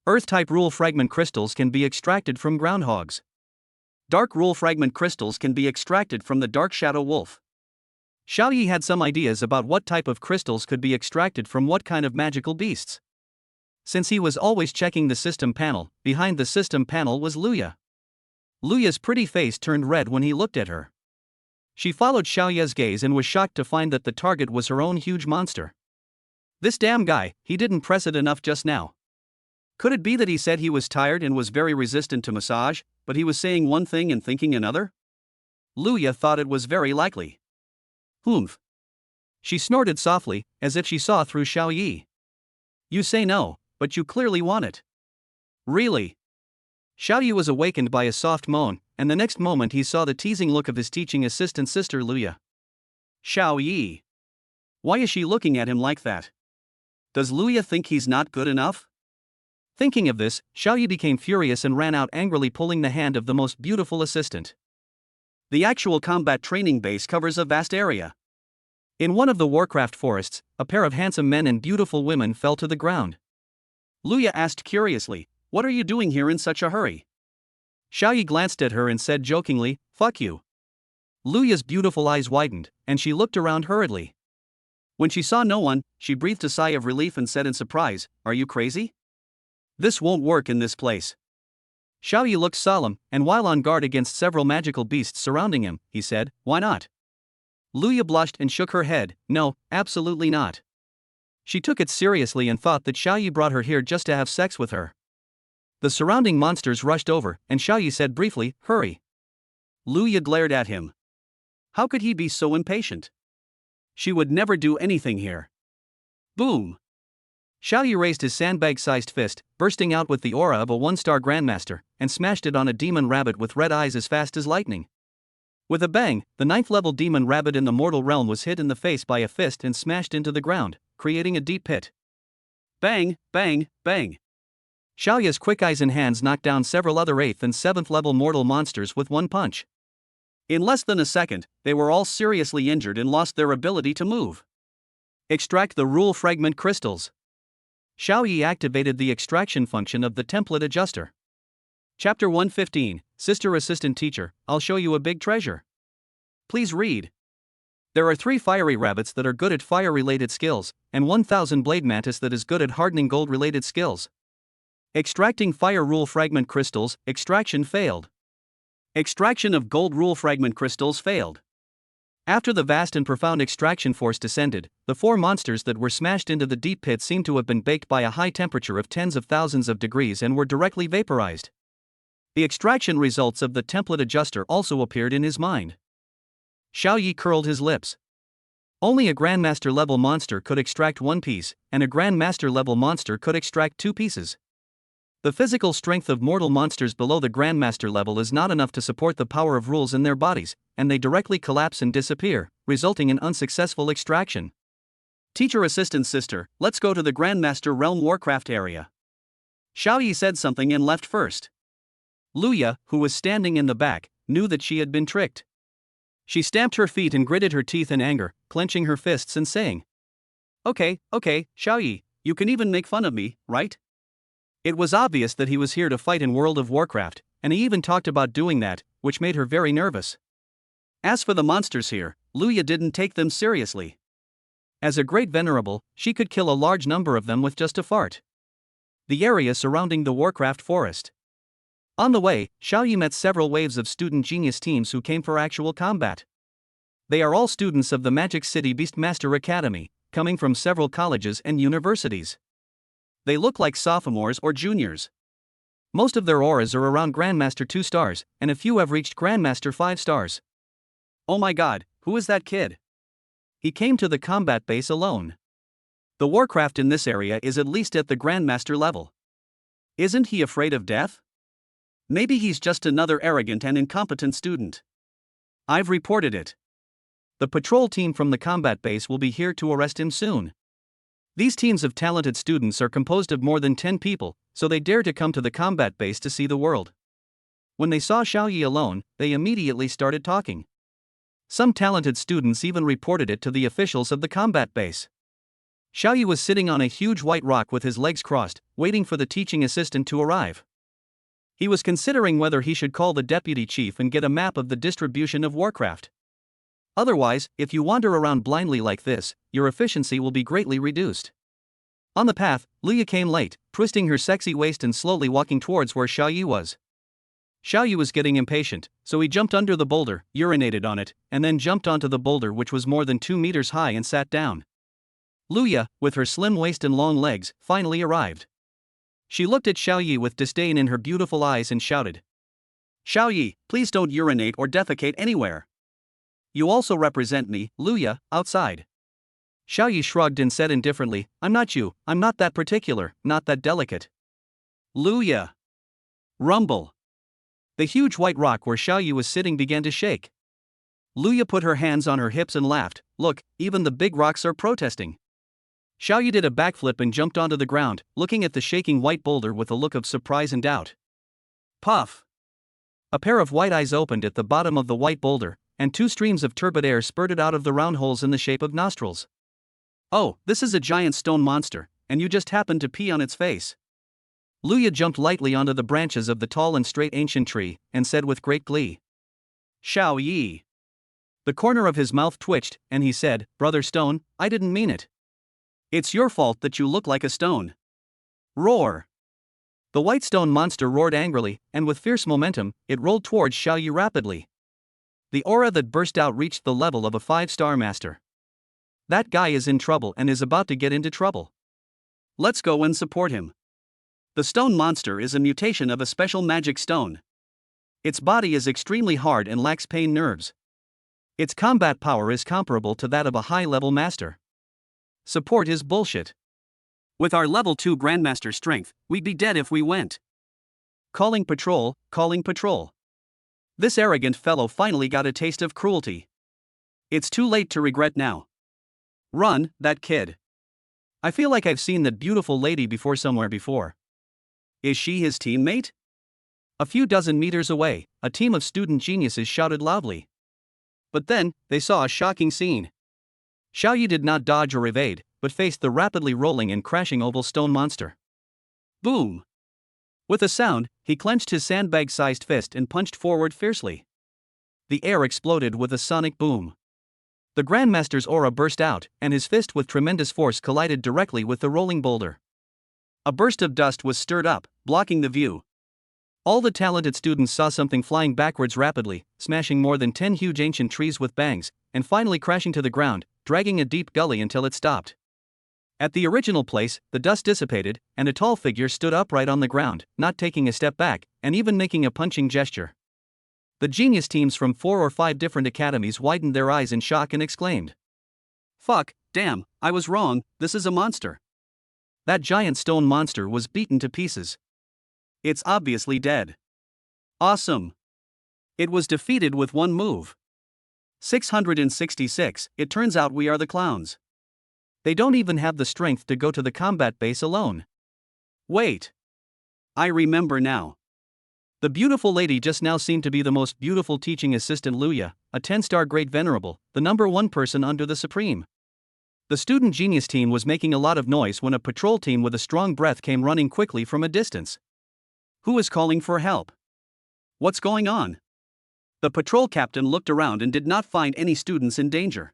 Earth type rule fragment crystals can be extracted from groundhogs. Dark rule fragment crystals can be extracted from the dark shadow wolf. Xiaoyi had some ideas about what type of crystals could be extracted from what kind of magical beasts. Since he was always checking the system panel, behind the system panel was Luya. Luya's pretty face turned red when he looked at her. She followed Xiaoyi's gaze and was shocked to find that the target was her own huge monster. This damn guy, he didn't press it enough just now. Could it be that he said he was tired and was very resistant to massage, but he was saying one thing and thinking another? Luya thought it was very likely. Humph. She snorted softly, as if she saw through Xiaoyi. You say no, but you clearly want it. Really? Xiaoyi was awakened by a soft moan, and the next moment he saw the teasing look of his teaching assistant sister Luya. Xiaoyi. Why is she looking at him like that? Does Luya think he's not good enough? Thinking of this, Xiaoyi became furious and ran out angrily, pulling the hand of the most beautiful assistant. The actual combat training base covers a vast area. In one of the Warcraft forests, a pair of handsome men and beautiful women fell to the ground. Luya asked curiously, "What are you doing here in such a hurry?" Xiaoyi glanced at her and said jokingly, "Fuck you." Luya's beautiful eyes widened, and she looked around hurriedly. When she saw no one, she breathed a sigh of relief and said in surprise, "Are you crazy? This won't work in this place." Xiaoyi looked solemn, and while on guard against several magical beasts surrounding him, he said, "Why not?" Luya blushed and shook her head, "No, absolutely not." She took it seriously and thought that Xiaoyi brought her here just to have sex with her. The surrounding monsters rushed over, and Xiaoyi said briefly, "Hurry." Luya glared at him. How could he be so impatient? She would never do anything here. Boom! Xiaoyi raised his sandbag-sized fist, bursting out with the aura of a one-star grandmaster, and smashed it on a demon rabbit with red eyes as fast as lightning. With a bang, the 9th-level demon rabbit in the mortal realm was hit in the face by a fist and smashed into the ground, creating a deep pit. Bang, bang, bang. Xiaoyi's quick eyes and hands knocked down several other 8th and 7th-level mortal monsters with one punch. In less than a second, they were all seriously injured and lost their ability to move. Extract the rule fragment crystals. Xiaoyi activated the extraction function of the template adjuster. Chapter 115, Sister Assistant Teacher, I'll show you a big treasure. Please read. There are 3 fiery rabbits that are good at fire-related skills, and 1,000 blade mantis that is good at hardening gold-related skills. Extracting fire rule fragment crystals, extraction failed. Extraction of gold rule fragment crystals failed. After the vast and profound extraction force descended, the 4 monsters that were smashed into the deep pit seemed to have been baked by a high temperature of tens of thousands of degrees and were directly vaporized. The extraction results of the template adjuster also appeared in his mind. Xiaoyi curled his lips. Only a Grandmaster level monster could extract 1 piece, and a Grandmaster level monster could extract 2 pieces. The physical strength of mortal monsters below the Grandmaster level is not enough to support the power of rules in their bodies, and they directly collapse and disappear, resulting in unsuccessful extraction. Teacher Assistant Sister, let's go to the Grandmaster Realm Warcraft area. Xiaoyi said something and left first. Luya, who was standing in the back, knew that she had been tricked. She stamped her feet and gritted her teeth in anger, clenching her fists and saying, Okay, Xiaoyi, you can even make fun of me, right? It was obvious that he was here to fight in World of Warcraft, and he even talked about doing that, which made her very nervous. As for the monsters here, Luya didn't take them seriously. As a great venerable, she could kill a large number of them with just a fart. The area surrounding the Warcraft forest. On the way, Xiaoyi met several waves of student genius teams who came for actual combat. They are all students of the Magic City Beastmaster Academy, coming from several colleges and universities. They look like sophomores or juniors. Most of their auras are around Grandmaster 2 stars, and a few have reached Grandmaster 5 stars. Oh my god, who is that kid? He came to the combat base alone. The Warcraft in this area is at least at the Grandmaster level. Isn't he afraid of death? Maybe he's just another arrogant and incompetent student. I've reported it. The patrol team from the combat base will be here to arrest him soon. These teams of talented students are composed of more than 10 people, so they dare to come to the combat base to see the world. When they saw Xiaoyi alone, they immediately started talking. Some talented students even reported it to the officials of the combat base. Xiaoyi was sitting on a huge white rock with his legs crossed, waiting for the teaching assistant to arrive. He was considering whether he should call the deputy chief and get a map of the distribution of Warcraft. Otherwise, if you wander around blindly like this, your efficiency will be greatly reduced. On the path, Luya came late, twisting her sexy waist and slowly walking towards where Xiaoyi was. Xiaoyi was getting impatient, so he jumped under the boulder, urinated on it, and then jumped onto the boulder, which was more than 2 meters high, and sat down. Luya, with her slim waist and long legs, finally arrived. She looked at Xiaoyi with disdain in her beautiful eyes and shouted, "Xiaoyi, please don't urinate or defecate anywhere. You also represent me, Luya, outside." Xiaoyi shrugged and said indifferently, I'm not that particular, not that delicate." Luya. Rumble. The huge white rock where Xiaoyi was sitting began to shake. Luya put her hands on her hips and laughed, "Look, even the big rocks are protesting." Xiaoyi did a backflip and jumped onto the ground, looking at the shaking white boulder with a look of surprise and doubt. Puff! A pair of white eyes opened at the bottom of the white boulder, and 2 streams of turbid air spurted out of the round holes in the shape of nostrils. "Oh, this is a giant stone monster, and you just happened to pee on its face." Luya jumped lightly onto the branches of the tall and straight ancient tree, and said with great glee, "Xiaoyi." The corner of his mouth twitched, and he said, "Brother Stone, I didn't mean it. It's your fault that you look like a stone." Roar! The white stone monster roared angrily, and with fierce momentum, it rolled towards Xiaoyi rapidly. The aura that burst out reached the level of a 5-star master. That guy is in trouble and is about to get into trouble. Let's go and support him. The stone monster is a mutation of a special magic stone. Its body is extremely hard and lacks pain nerves. Its combat power is comparable to that of a high-level master. Support is bullshit. With our level 2 Grandmaster strength, we'd be dead if we went. Calling patrol, calling patrol. This arrogant fellow finally got a taste of cruelty. It's too late to regret now. Run, that kid. I feel like I've seen that beautiful lady before somewhere before. Is she his teammate? A few dozen meters away, a team of student geniuses shouted loudly. But then, they saw a shocking scene. Xiaoyi did not dodge or evade, but faced the rapidly rolling and crashing oval stone monster. Boom! With a sound, he clenched his sandbag-sized fist and punched forward fiercely. The air exploded with a sonic boom. The Grandmaster's aura burst out, and his fist with tremendous force collided directly with the rolling boulder. A burst of dust was stirred up, blocking the view. All the talented students saw something flying backwards rapidly, smashing more than 10 huge ancient trees with bangs, and finally crashing to the ground, dragging a deep gully until it stopped. At the original place, the dust dissipated, and a tall figure stood upright on the ground, not taking a step back, and even making a punching gesture. The genius teams from 4 or 5 different academies widened their eyes in shock and exclaimed, "Fuck, damn, I was wrong, this is a monster." That giant stone monster was beaten to pieces. It's obviously dead. Awesome. It was defeated with one move. 666, it turns out we are the clowns. They don't even have the strength to go to the combat base alone. Wait. I remember now. The beautiful lady just now seemed to be the most beautiful teaching assistant Luya, a 10-star great venerable, the number 1 person under the Supreme. The student genius team was making a lot of noise when a patrol team with a strong breath came running quickly from a distance. Who is calling for help? What's going on? The patrol captain looked around and did not find any students in danger.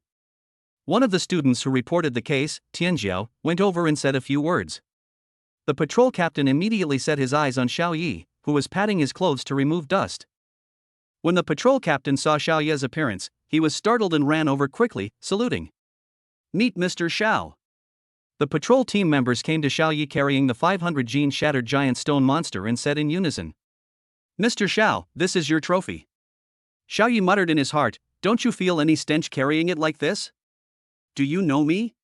One of the students who reported the case, Tianjiao, went over and said a few words. The patrol captain immediately set his eyes on Xiaoyi, who was patting his clothes to remove dust. When the patrol captain saw Xiaoyi's appearance, he was startled and ran over quickly, saluting. "Meet Mr. Xiao." The patrol team members came to Xiaoyi carrying the 500-gene shattered giant stone monster and said in unison, "Mr. Xiao, this is your trophy." Xiaoyi muttered in his heart, "Don't you feel any stench carrying it like this?" "Do you know me?"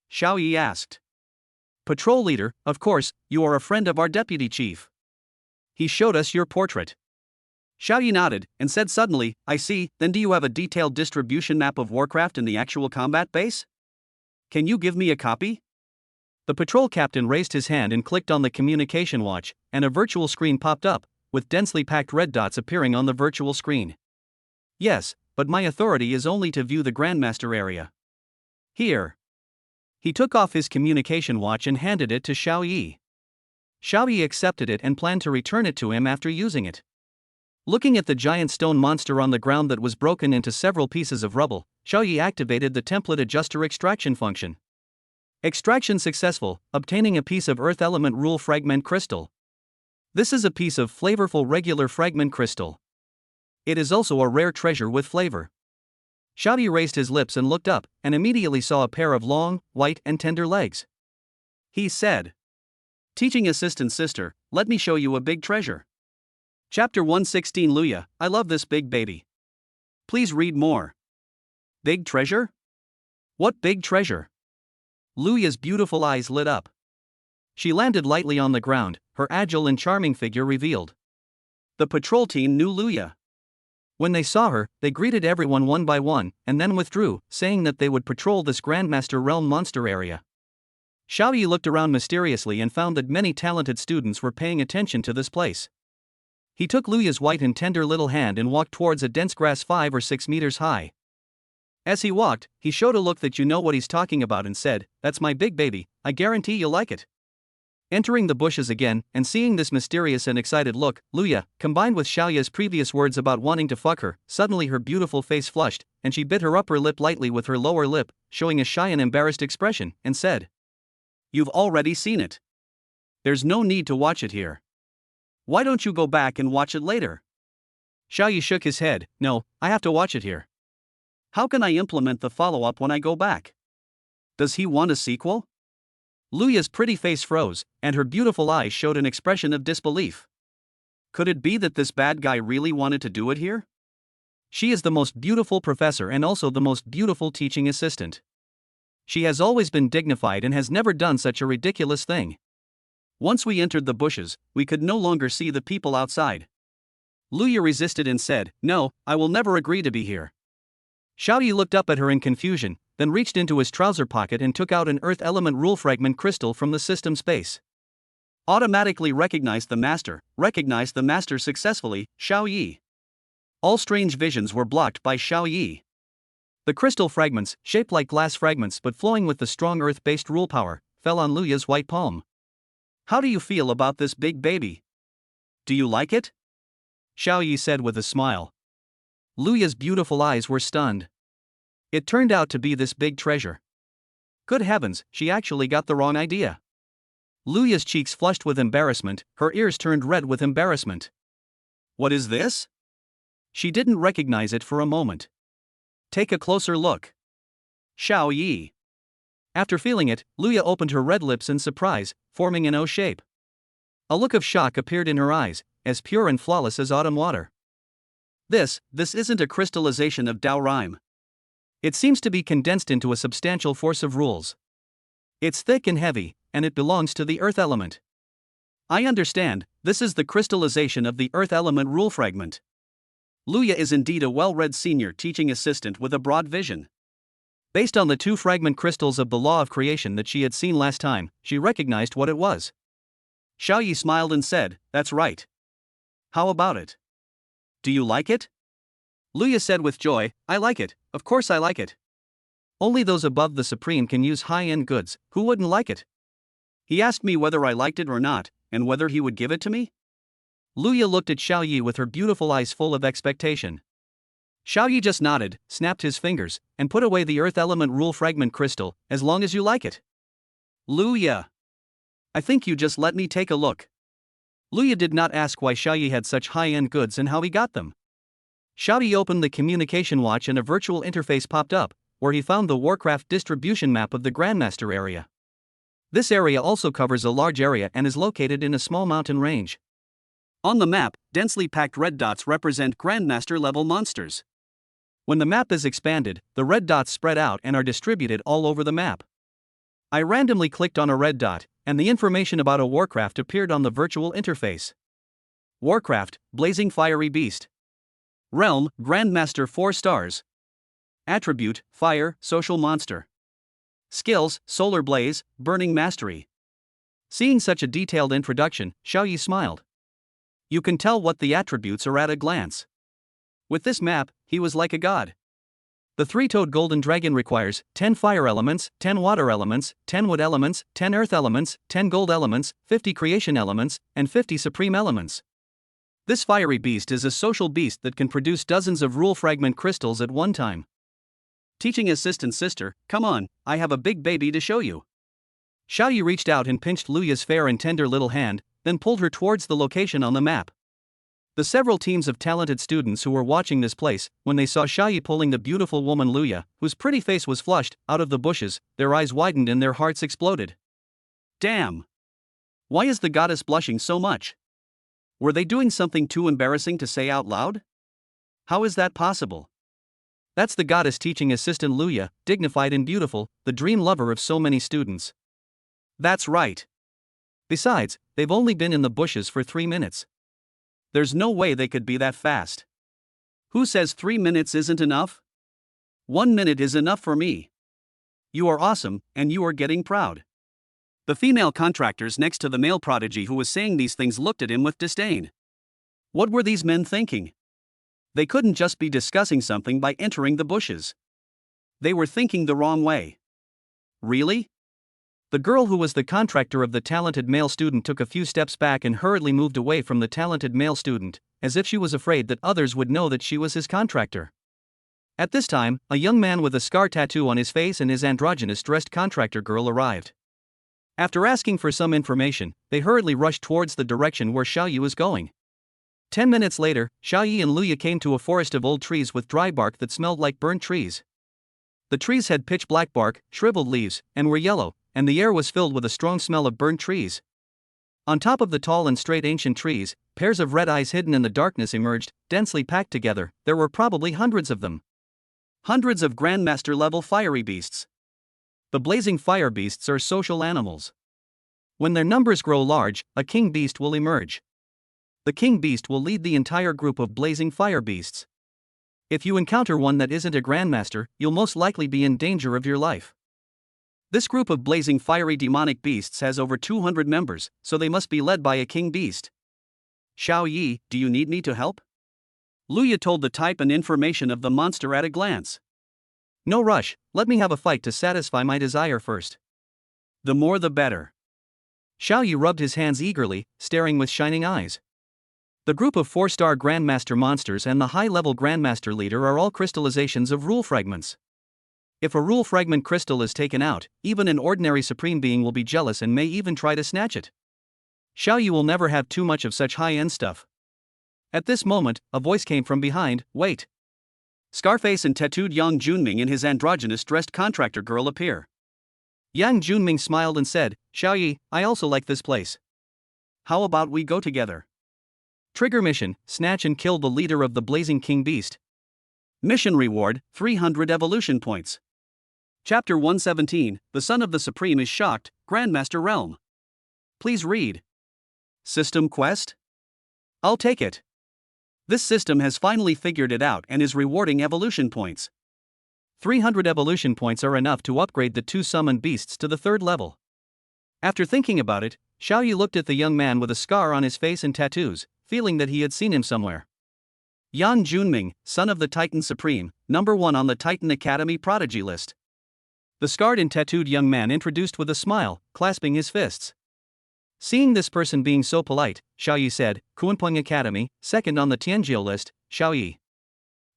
Xiaoyi asked. "Patrol leader, of course, you are a friend of our deputy chief. He showed us your portrait." Xiaoyi nodded, and said suddenly, "I see, then do you have a detailed distribution map of Warcraft in the actual combat base? Can you give me a copy?" The patrol captain raised his hand and clicked on the communication watch, and a virtual screen popped up, with densely packed red dots appearing on the virtual screen. Yes, but my authority is only to view the Grandmaster area. Here. He took off his communication watch and handed it to Xiao Yi. Xiao Yi accepted it and planned to return it to him after using it. Looking at the giant stone monster on the ground that was broken into several pieces of rubble, Xiao Yi activated the template adjuster extraction function. Extraction successful, obtaining a piece of Earth Element Rule Fragment Crystal. This is a piece of flavorful regular fragment crystal. It is also a rare treasure with flavor. Xiao Yi raised his lips and looked up, and immediately saw a pair of long, white and tender legs. He said, "Teaching assistant sister, let me show you a big treasure." Chapter 116 Luya, I love this big baby. Please read more. Big treasure? What big treasure? Luya's beautiful eyes lit up. She landed lightly on the ground, her agile and charming figure revealed. The patrol team knew Luya. When they saw her, they greeted everyone one by one, and then withdrew, saying that they would patrol this Grandmaster Realm monster area. Xiao Yi looked around mysteriously and found that many talented students were paying attention to this place. He took Luya's white and tender little hand and walked towards a dense grass 5 or 6 meters high. As he walked, he showed a look that you know what he's talking about and said, "That's my big baby, I guarantee you'll like it." Entering the bushes again, and seeing this mysterious and excited look, Luya, combined with Xiaoya's previous words about wanting to fuck her, suddenly her beautiful face flushed, and she bit her upper lip lightly with her lower lip, showing a shy and embarrassed expression, and said, "You've already seen it. There's no need to watch it here. Why don't you go back and watch it later?" Xiao Yi shook his head, "No, I have to watch it here. How can I implement the follow-up when I go back? Does he want a sequel?" Luya's pretty face froze, and her beautiful eyes showed an expression of disbelief. Could it be that this bad guy really wanted to do it here? She is the most beautiful professor and also the most beautiful teaching assistant. She has always been dignified and has never done such a ridiculous thing. Once we entered the bushes, we could no longer see the people outside. Luya resisted and said, "No, I will never agree to be here." Xiao Yi looked up at her in confusion, then reached into his trouser pocket and took out an Earth Element Rule Fragment crystal from the system space. Automatically recognized the master successfully, Xiao Yi. All strange visions were blocked by Xiao Yi. The crystal fragments, shaped like glass fragments but flowing with the strong earth-based rule power, fell on Luya's white palm. "How do you feel about this big baby? Do you like it?" Xiao Yi said with a smile. Luya's beautiful eyes were stunned. It turned out to be this big treasure. Good heavens, she actually got the wrong idea. Luya's cheeks flushed with embarrassment, her ears turned red with embarrassment. "What is this?" She didn't recognize it for a moment. "Take a closer look." Xiao Yi. After feeling it, Luya opened her red lips in surprise, forming an O shape. A look of shock appeared in her eyes, as pure and flawless as autumn water. This isn't a crystallization of Dao Rhyme. It seems to be condensed into a substantial force of rules. It's thick and heavy, and it belongs to the Earth element. I understand, this is the crystallization of the Earth element rule fragment. Luya is indeed a well-read senior teaching assistant with a broad vision. Based on the 2 fragment crystals of the law of creation that she had seen last time, she recognized what it was. Xiao Yi smiled and said, "That's right. How about it? Do you like it?" Luya said with joy, "I like it, of course I like it. Only those above the Supreme can use high-end goods, who wouldn't like it?" He asked me whether I liked it or not, and whether he would give it to me? Luya looked at Xiao Yi with her beautiful eyes full of expectation. Xiao Yi just nodded, snapped his fingers, and put away the Earth Element Rule Fragment crystal, "As long as you like it." "Luya, I think you just let me take a look." Luya did not ask why Xiao Yi had such high-end goods and how he got them. Xiao Yi opened the communication watch and a virtual interface popped up, where he found the Warcraft distribution map of the Grandmaster area. This area also covers a large area and is located in a small mountain range. On the map, densely packed red dots represent Grandmaster-level monsters. When the map is expanded, the red dots spread out and are distributed all over the map. I randomly clicked on a red dot, and the information about a Warcraft appeared on the virtual interface. Warcraft, Blazing Fiery Beast. Realm, Grandmaster 4 stars. Attribute, Fire, Social Monster. Skills, Solar Blaze, Burning Mastery. Seeing such a detailed introduction, Xiaoyi smiled. You can tell what the attributes are at a glance. With this map, he was like a god. The three-toed golden dragon requires 10 fire elements, 10 water elements, 10 wood elements, 10 earth elements, 10 gold elements, 50 creation elements, and 50 supreme elements. This fiery beast is a social beast that can produce dozens of rule fragment crystals at one time. Teaching assistant sister, come on, I have a big baby to show you. Xiaoyi reached out and pinched Luya's fair and tender little hand, then pulled her towards the location on the map. The several teams of talented students who were watching this place, when they saw Xiaoyi pulling the beautiful woman Luya, whose pretty face was flushed, out of the bushes, their eyes widened and their hearts exploded. Damn! Why is the goddess blushing so much? Were they doing something too embarrassing to say out loud? How is that possible? That's the goddess teaching assistant Luya, dignified and beautiful, the dream lover of so many students. That's right. Besides, they've only been in the bushes for 3 minutes. There's no way they could be that fast. Who says 3 minutes isn't enough? 1 minute is enough for me. You are awesome, and you are getting proud. The female contractors next to the male prodigy who was saying these things looked at him with disdain. What were these men thinking? They couldn't just be discussing something by entering the bushes. They were thinking the wrong way. Really? The girl who was the contractor of the talented male student took a few steps back and hurriedly moved away from the talented male student, as if she was afraid that others would know that she was his contractor. At this time, a young man with a scar tattoo on his face and his androgynous dressed contractor girl arrived. After asking for some information, they hurriedly rushed towards the direction where Xiaoyi was going. 10 minutes later, Xiaoyi and Luya came to a forest of old trees with dry bark that smelled like burnt trees. The trees had pitch black bark, shriveled leaves, and were yellow, and the air was filled with a strong smell of burnt trees. On top of the tall and straight ancient trees, pairs of red eyes hidden in the darkness emerged, densely packed together. There were probably hundreds of them. Hundreds of Grandmaster-level fiery beasts. The blazing fire beasts are social animals. When their numbers grow large, a king beast will emerge. The king beast will lead the entire group of blazing fire beasts. If you encounter one that isn't a Grandmaster, you'll most likely be in danger of your life. This group of blazing fiery demonic beasts has over 200 members, so they must be led by a king beast. Xiaoyi, do you need me to help? Luya told the type and information of the monster at a glance. No rush, let me have a fight to satisfy my desire first. The more the better. Xiaoyi rubbed his hands eagerly, staring with shining eyes. The group of 4-star Grandmaster monsters and the high-level Grandmaster leader are all crystallizations of rule fragments. If a rule fragment crystal is taken out, even an ordinary supreme being will be jealous and may even try to snatch it. Xiaoyi will never have too much of such high-end stuff. At this moment, a voice came from behind. Wait. Scarface and tattooed Yang Junming and his androgynous dressed contractor girl appear. Yang Junming smiled and said, Xiaoyi, I also like this place. How about we go together? Trigger mission, snatch and kill the leader of the blazing king beast. Mission reward, 300 evolution points. Chapter 117, The Son of the Supreme is Shocked, Grandmaster Realm. Please read. System quest? I'll take it. This system has finally figured it out and is rewarding evolution points. 300 evolution points are enough to upgrade the 2 summoned beasts to the 3rd level. After thinking about it, Xiaoyi looked at the young man with a scar on his face and tattoos, feeling that he had seen him somewhere. Yang Junming, son of the Titan Supreme, number 1 on the Titan Academy prodigy list. The scarred and tattooed young man introduced with a smile, clasping his fists. Seeing this person being so polite, Xiaoyi said, Kunpeng Academy, 2nd on the Tianjiu list, Xiaoyi.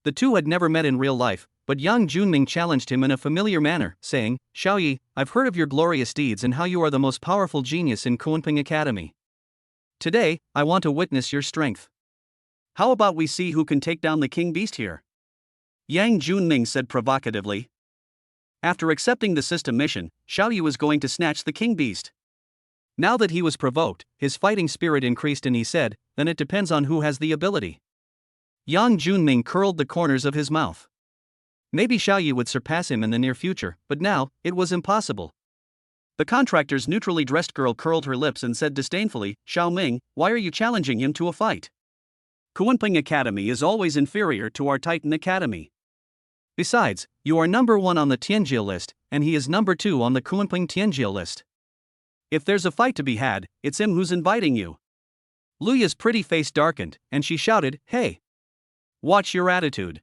The two had never met in real life, but Yang Junming challenged him in a familiar manner, saying, Xiaoyi, I've heard of your glorious deeds and how you are the most powerful genius in Kunpeng Academy. Today, I want to witness your strength. How about we see who can take down the king beast here? Yang Junming said provocatively. After accepting the system mission, Xiaoyi was going to snatch the king beast. Now that he was provoked, his fighting spirit increased and he said, then it depends on who has the ability. Yang Junming curled the corners of his mouth. Maybe Xiaoyi would surpass him in the near future, but now, it was impossible. The contractor's neutrally dressed girl curled her lips and said disdainfully, Xiao Ming, why are you challenging him to a fight? Kunpeng Academy is always inferior to our Titan Academy. Besides, you are number 1 on the Tianjia list, and he is number 2 on the Kunping Tianjia list. If there's a fight to be had, it's him who's inviting you. Luya's pretty face darkened, and she shouted, "Hey! Watch your attitude."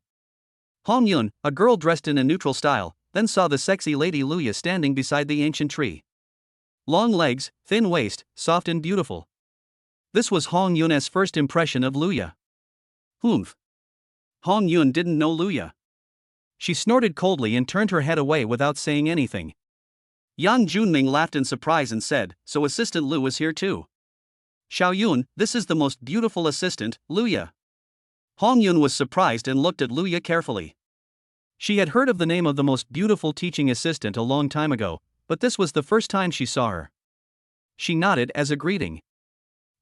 Hong Yun, a girl dressed in a neutral style, then saw the sexy lady Luya standing beside the ancient tree. Long legs, thin waist, soft and beautiful. This was Hong Yun's first impression of Luya. Humph. Hong Yun didn't know Luya. She snorted coldly and turned her head away without saying anything. Yang Junming laughed in surprise and said, "So Assistant Lu is here too." "Xiao Yun, this is the most beautiful assistant, Luya." Hong Yun was surprised and looked at Luya carefully. She had heard of the name of the most beautiful teaching assistant a long time ago, but this was the first time she saw her. She nodded as a greeting.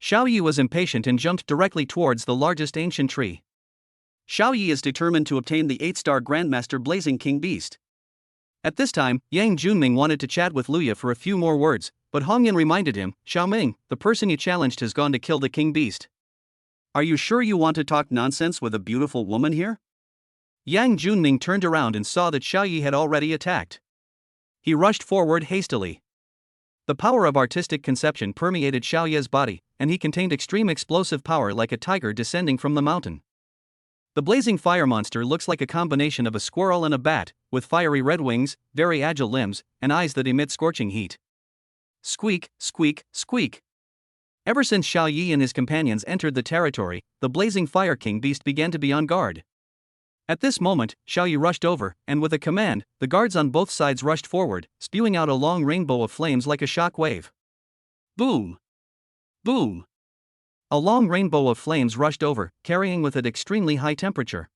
Xiao Yi was impatient and jumped directly towards the largest ancient tree. Xiao Yi is determined to obtain the 8-star Grandmaster Blazing King Beast. At this time, Yang Junming wanted to chat with Luya for a few more words, but Hong Yun reminded him, "Xiao Ming, the person you challenged has gone to kill the King Beast. Are you sure you want to talk nonsense with a beautiful woman here?" Yang Junming turned around and saw that Xiao Yi had already attacked. He rushed forward hastily. The power of artistic conception permeated Xiao Yi's body, and he contained extreme explosive power like a tiger descending from the mountain. The blazing fire monster looks like a combination of a squirrel and a bat, with fiery red wings, very agile limbs, and eyes that emit scorching heat. Squeak, squeak, squeak. Ever since Xiao Yi and his companions entered the territory, the blazing fire king beast began to be on guard. At this moment, Xiao Yi rushed over, and with a command, the guards on both sides rushed forward, spewing out a long rainbow of flames like a shock wave. Boom! Boom! A long rainbow of flames rushed over, carrying with it extremely high temperature.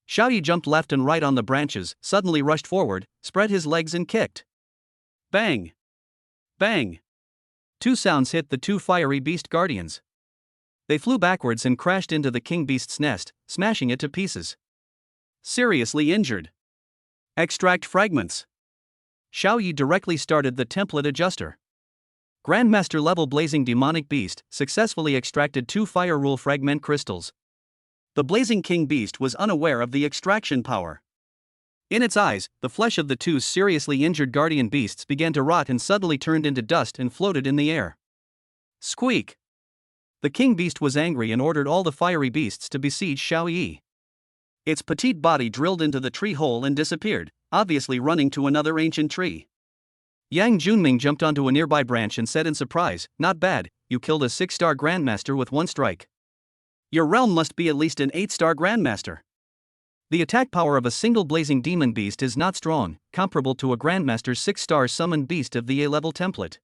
Xiao Yi jumped left and right on the branches, suddenly rushed forward, spread his legs and kicked. Bang! Bang! Two sounds hit the two fiery beast guardians. They flew backwards and crashed into the king beast's nest, smashing it to pieces. Seriously injured. Extract fragments. Xiao Yi directly started the template adjuster. Grandmaster level blazing demonic beast successfully extracted 2 fire rule fragment crystals. The blazing king beast was unaware of the extraction power. In its eyes, the flesh of the 2 seriously injured guardian beasts began to rot and suddenly turned into dust and floated in the air. Squeak! The king beast was angry and ordered all the fiery beasts to besiege Xiao Yi. Its petite body drilled into the tree hole and disappeared, obviously running to another ancient tree. Yang Junming jumped onto a nearby branch and said in surprise, "Not bad, you killed a 6-star Grandmaster with 1 strike. Your realm must be at least an 8-star Grandmaster. The attack power of a single blazing demon beast is not strong, comparable to a Grandmaster's 6-star summoned beast of the A-level template.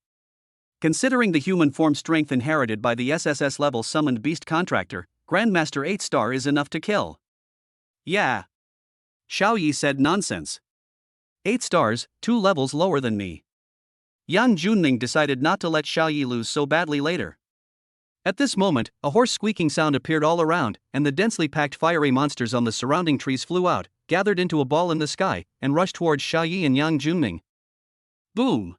Considering the human form strength inherited by the SSS-level summoned beast contractor, Grandmaster 8-star is enough to kill." "Yeah." Xiao Yi said, "Nonsense. 8 stars, 2 levels lower than me." Yang Junming decided not to let Xiao Yi lose so badly later. At this moment, a hoarse squeaking sound appeared all around, and the densely packed fiery monsters on the surrounding trees flew out, gathered into a ball in the sky, and rushed towards Xiao Yi and Yang Junming. Boom!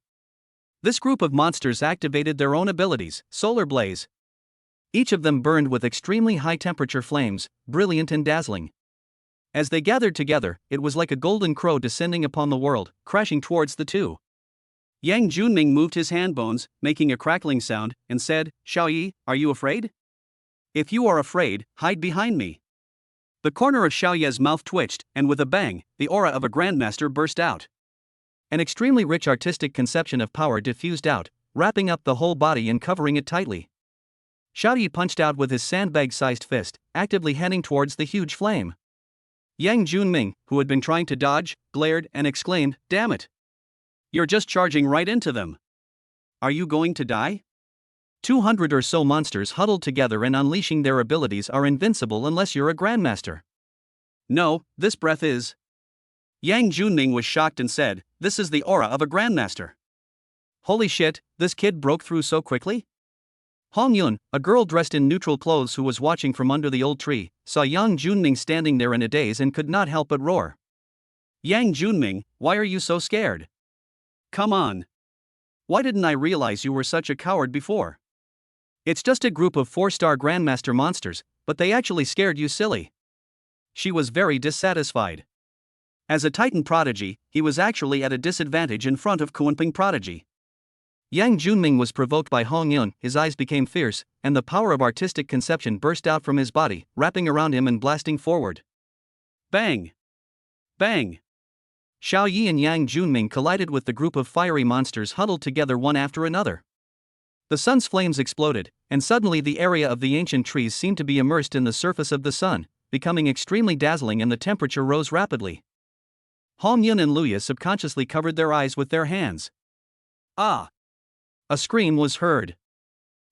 This group of monsters activated their own abilities, Solar Blaze. Each of them burned with extremely high temperature flames, brilliant and dazzling. As they gathered together, it was like a golden crow descending upon the world, crashing towards the 2. Yang Junming moved his hand bones, making a crackling sound, and said, "Xiao Yi, are you afraid? If you are afraid, hide behind me." The corner of Xiao Yi's mouth twitched, and with a bang, the aura of a Grandmaster burst out. An extremely rich artistic conception of power diffused out, wrapping up the whole body and covering it tightly. Xiao Yi punched out with his sandbag-sized fist, actively heading towards the huge flame. Yang Junming, who had been trying to dodge, glared and exclaimed, "Damn it! You're just charging right into them. Are you going to die?" 200 or so monsters huddled together and unleashing their abilities are invincible unless you're a Grandmaster. "No, this breath is..." Yang Junming was shocked and said, "This is the aura of a Grandmaster. Holy shit, this kid broke through so quickly?" Hong Yun, a girl dressed in neutral clothes who was watching from under the old tree, saw Yang Junming standing there in a daze and could not help but roar. "Yang Junming, why are you so scared? Come on. Why didn't I realize you were such a coward before? It's just a group of 4-star Grandmaster monsters, but they actually scared you silly." She was very dissatisfied. As a Titan prodigy, he was actually at a disadvantage in front of Kunping prodigy. Yang Junming was provoked by Hong Yun, his eyes became fierce, and the power of artistic conception burst out from his body, wrapping around him and blasting forward. Bang! Bang! Xiao Yi and Yang Junming collided with the group of fiery monsters huddled together one after another. The sun's flames exploded, and suddenly the area of the ancient trees seemed to be immersed in the surface of the sun, becoming extremely dazzling, and the temperature rose rapidly. Hong Yun and Luya subconsciously covered their eyes with their hands. Ah! A scream was heard.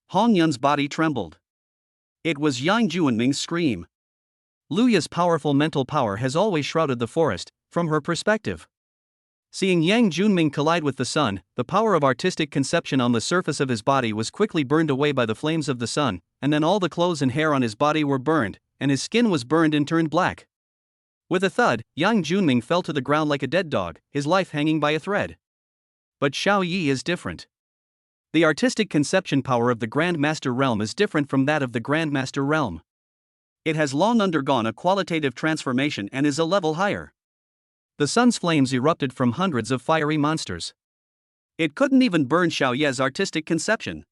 Hong Yun's body trembled. It was Yang Junming's scream. Luya's powerful mental power has always shrouded the forest, from her perspective. Seeing Yang Junming collide with the sun, the power of artistic conception on the surface of his body was quickly burned away by the flames of the sun, and then all the clothes and hair on his body were burned, and his skin was burned and turned black. With a thud, Yang Junming fell to the ground like a dead dog, his life hanging by a thread. But Xiao Yi is different. The artistic conception power of the Grand Master Realm is different from that of the Grand Master Realm. It has long undergone a qualitative transformation and is a level higher. The sun's flames erupted from hundreds of fiery monsters. It couldn't even burn Xiao Ye's artistic conception.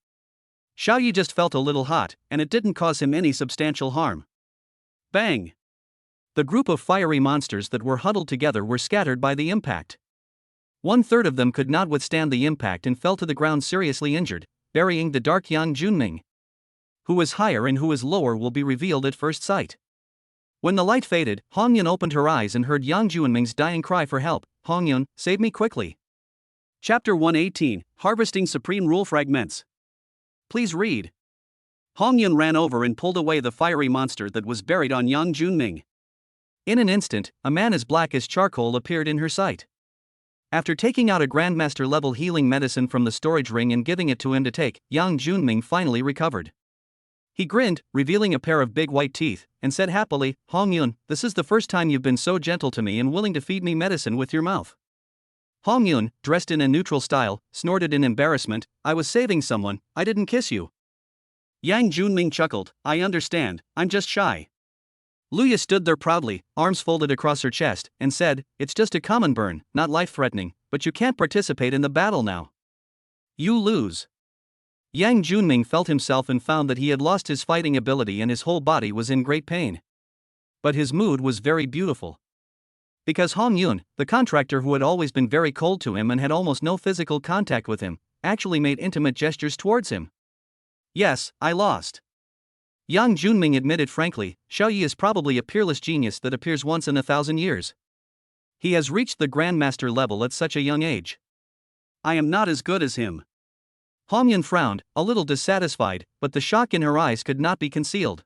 Xiao Yi just felt a little hot, and it didn't cause him any substantial harm. Bang! The group of fiery monsters that were huddled together were scattered by the impact. 1/3 of them could not withstand the impact and fell to the ground seriously injured, burying the dark Yang Junming. Who is higher and who is lower will be revealed at first sight. When the light faded, Hong Yun opened her eyes and heard Yang Junming's dying cry for help. Hong Yun, save me quickly. Chapter 118, Harvesting Supreme Rule Fragments. Please read. Hong Yun ran over and pulled away the fiery monster that was buried on Yang Junming. In an instant, a man as black as charcoal appeared in her sight. After taking out a Grandmaster level healing medicine from the storage ring and giving it to him to take, Yang Junming finally recovered. He grinned, revealing a pair of big white teeth, and said happily, Hong Yun, this is the first time you've been so gentle to me and willing to feed me medicine with your mouth. Hong Yun, dressed in a neutral style, snorted in embarrassment, I was saving someone, I didn't kiss you. Yang Junming chuckled, I understand, I'm just shy. Luya stood there proudly, arms folded across her chest, and said, it's just a common burn, not life-threatening, but you can't participate in the battle now. You lose. Yang Junming felt himself and found that he had lost his fighting ability and his whole body was in great pain. But his mood was very beautiful. Because Hong Yun, the contractor who had always been very cold to him and had almost no physical contact with him, actually made intimate gestures towards him. Yes, I lost. Yang Junming admitted frankly, Xiao Yi is probably a peerless genius that appears once in 1,000 years. He has reached the Grandmaster level at such a young age. I am not as good as him. Hong Yun frowned, a little dissatisfied, but the shock in her eyes could not be concealed.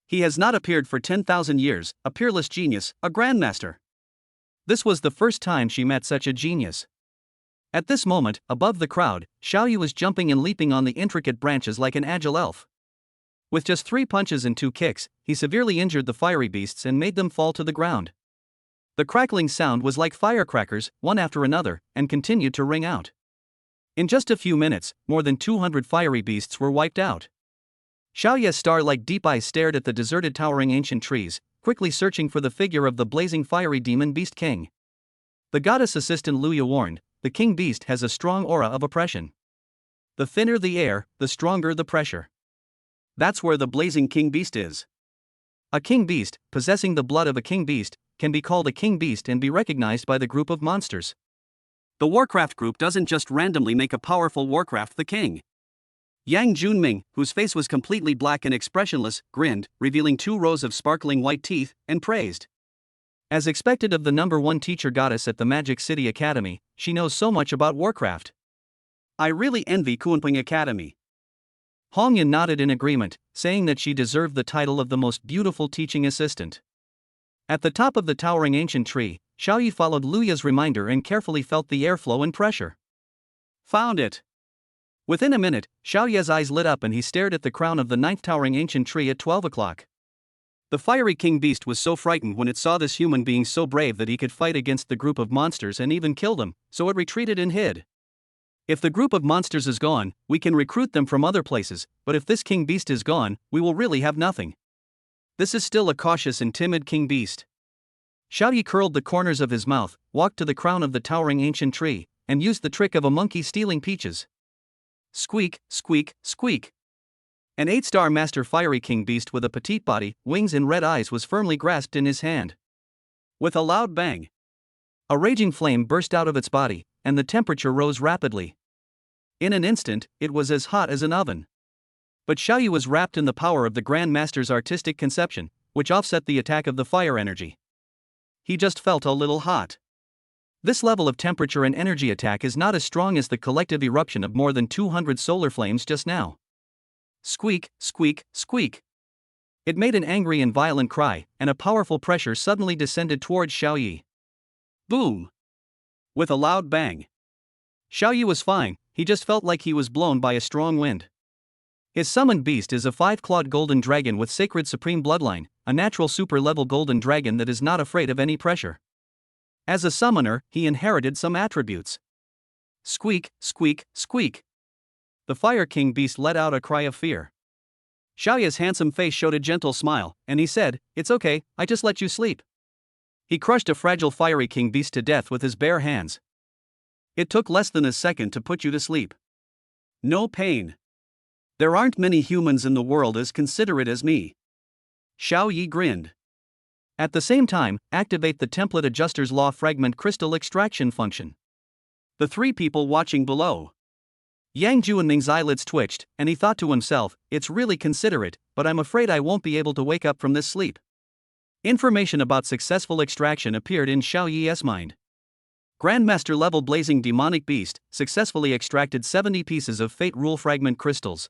He has not appeared for 10,000 years, a peerless genius, a Grandmaster. This was the first time she met such a genius. At this moment, above the crowd, Xiao Yi was jumping and leaping on the intricate branches like an agile elf. With just 3 punches and 2 kicks, he severely injured the fiery beasts and made them fall to the ground. The crackling sound was like firecrackers, one after another, and continued to ring out. In just a few minutes, more than 200 fiery beasts were wiped out. Xiao Ye's star-like deep eyes stared at the deserted towering ancient trees, quickly searching for the figure of the blazing fiery demon beast king. The goddess assistant Luya warned, the king beast has a strong aura of oppression. The thinner the air, the stronger the pressure. That's where the blazing king beast is. A king beast, possessing the blood of a king beast, can be called a king beast and be recognized by the group of monsters. The Warcraft group doesn't just randomly make a powerful Warcraft the king. Yang Junming, whose face was completely black and expressionless, grinned, revealing 2 rows of sparkling white teeth, and praised. As expected of the #1 teacher goddess at the Magic City Academy, she knows so much about Warcraft. I really envy Kunping Academy. Hong Yun nodded in agreement, saying that she deserved the title of the most beautiful teaching assistant. At the top of the towering ancient tree, Xiao Yi followed Luya's reminder and carefully felt the airflow and pressure. Found it. Within a minute, Xiao Ye's eyes lit up and he stared at the crown of the 9th towering ancient tree at 12 o'clock. The fiery king beast was so frightened when it saw this human being so brave that he could fight against the group of monsters and even kill them, so it retreated and hid. If the group of monsters is gone, we can recruit them from other places, but if this king beast is gone, we will really have nothing. This is still a cautious and timid king beast. Xiao Yi curled the corners of his mouth, walked to the crown of the towering ancient tree, and used the trick of a monkey stealing peaches. Squeak, squeak, squeak. An 8-star master fiery king beast with a petite body, wings and red eyes was firmly grasped in his hand. With a loud bang, a raging flame burst out of its body, and the temperature rose rapidly. In an instant, it was as hot as an oven. But Xiao Yi was wrapped in the power of the Grand Master's artistic conception, which offset the attack of the fire energy. He just felt a little hot. This level of temperature and energy attack is not as strong as the collective eruption of more than 200 solar flames just now. Squeak, squeak, squeak. It made an angry and violent cry, and a powerful pressure suddenly descended towards Xiao Yi. Boom! With a loud bang. Xiao Yi was fine, he just felt like he was blown by a strong wind. His summoned beast is a 5-clawed golden dragon with sacred supreme bloodline, a natural super-level golden dragon that is not afraid of any pressure. As a summoner, he inherited some attributes. Squeak, squeak, squeak. The Fire King beast let out a cry of fear. Xiao Yi's handsome face showed a gentle smile, and he said, "It's okay, I just let you sleep." He crushed a fragile Fiery King beast to death with his bare hands. It took less than a second to put you to sleep. No pain. There aren't many humans in the world as considerate as me. Xiao Yi grinned. At the same time, activate the template adjuster's law fragment crystal extraction function. The three people watching below. Yang Juanming's eyelids twitched, and he thought to himself, "It's really considerate, but I'm afraid I won't be able to wake up from this sleep." Information about successful extraction appeared in Xiao Yi's mind. Grandmaster level blazing demonic beast successfully extracted 70 pieces of fate rule fragment crystals.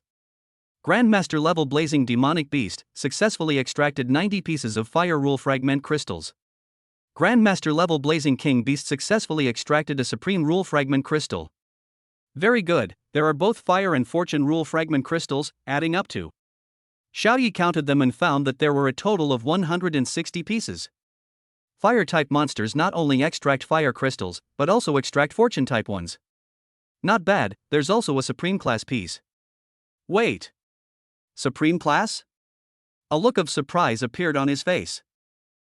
Grandmaster level blazing demonic beast successfully extracted 90 pieces of fire rule fragment crystals. Grandmaster level blazing king beast successfully extracted a supreme rule fragment crystal. Very good, there are both fire and fortune rule fragment crystals, adding up to. Xiao Yi counted them and found that there were a total of 160 pieces. Fire-type monsters not only extract fire crystals, but also extract fortune-type ones. Not bad, there's also a supreme class piece. Wait. Supreme class? A look of surprise appeared on his face.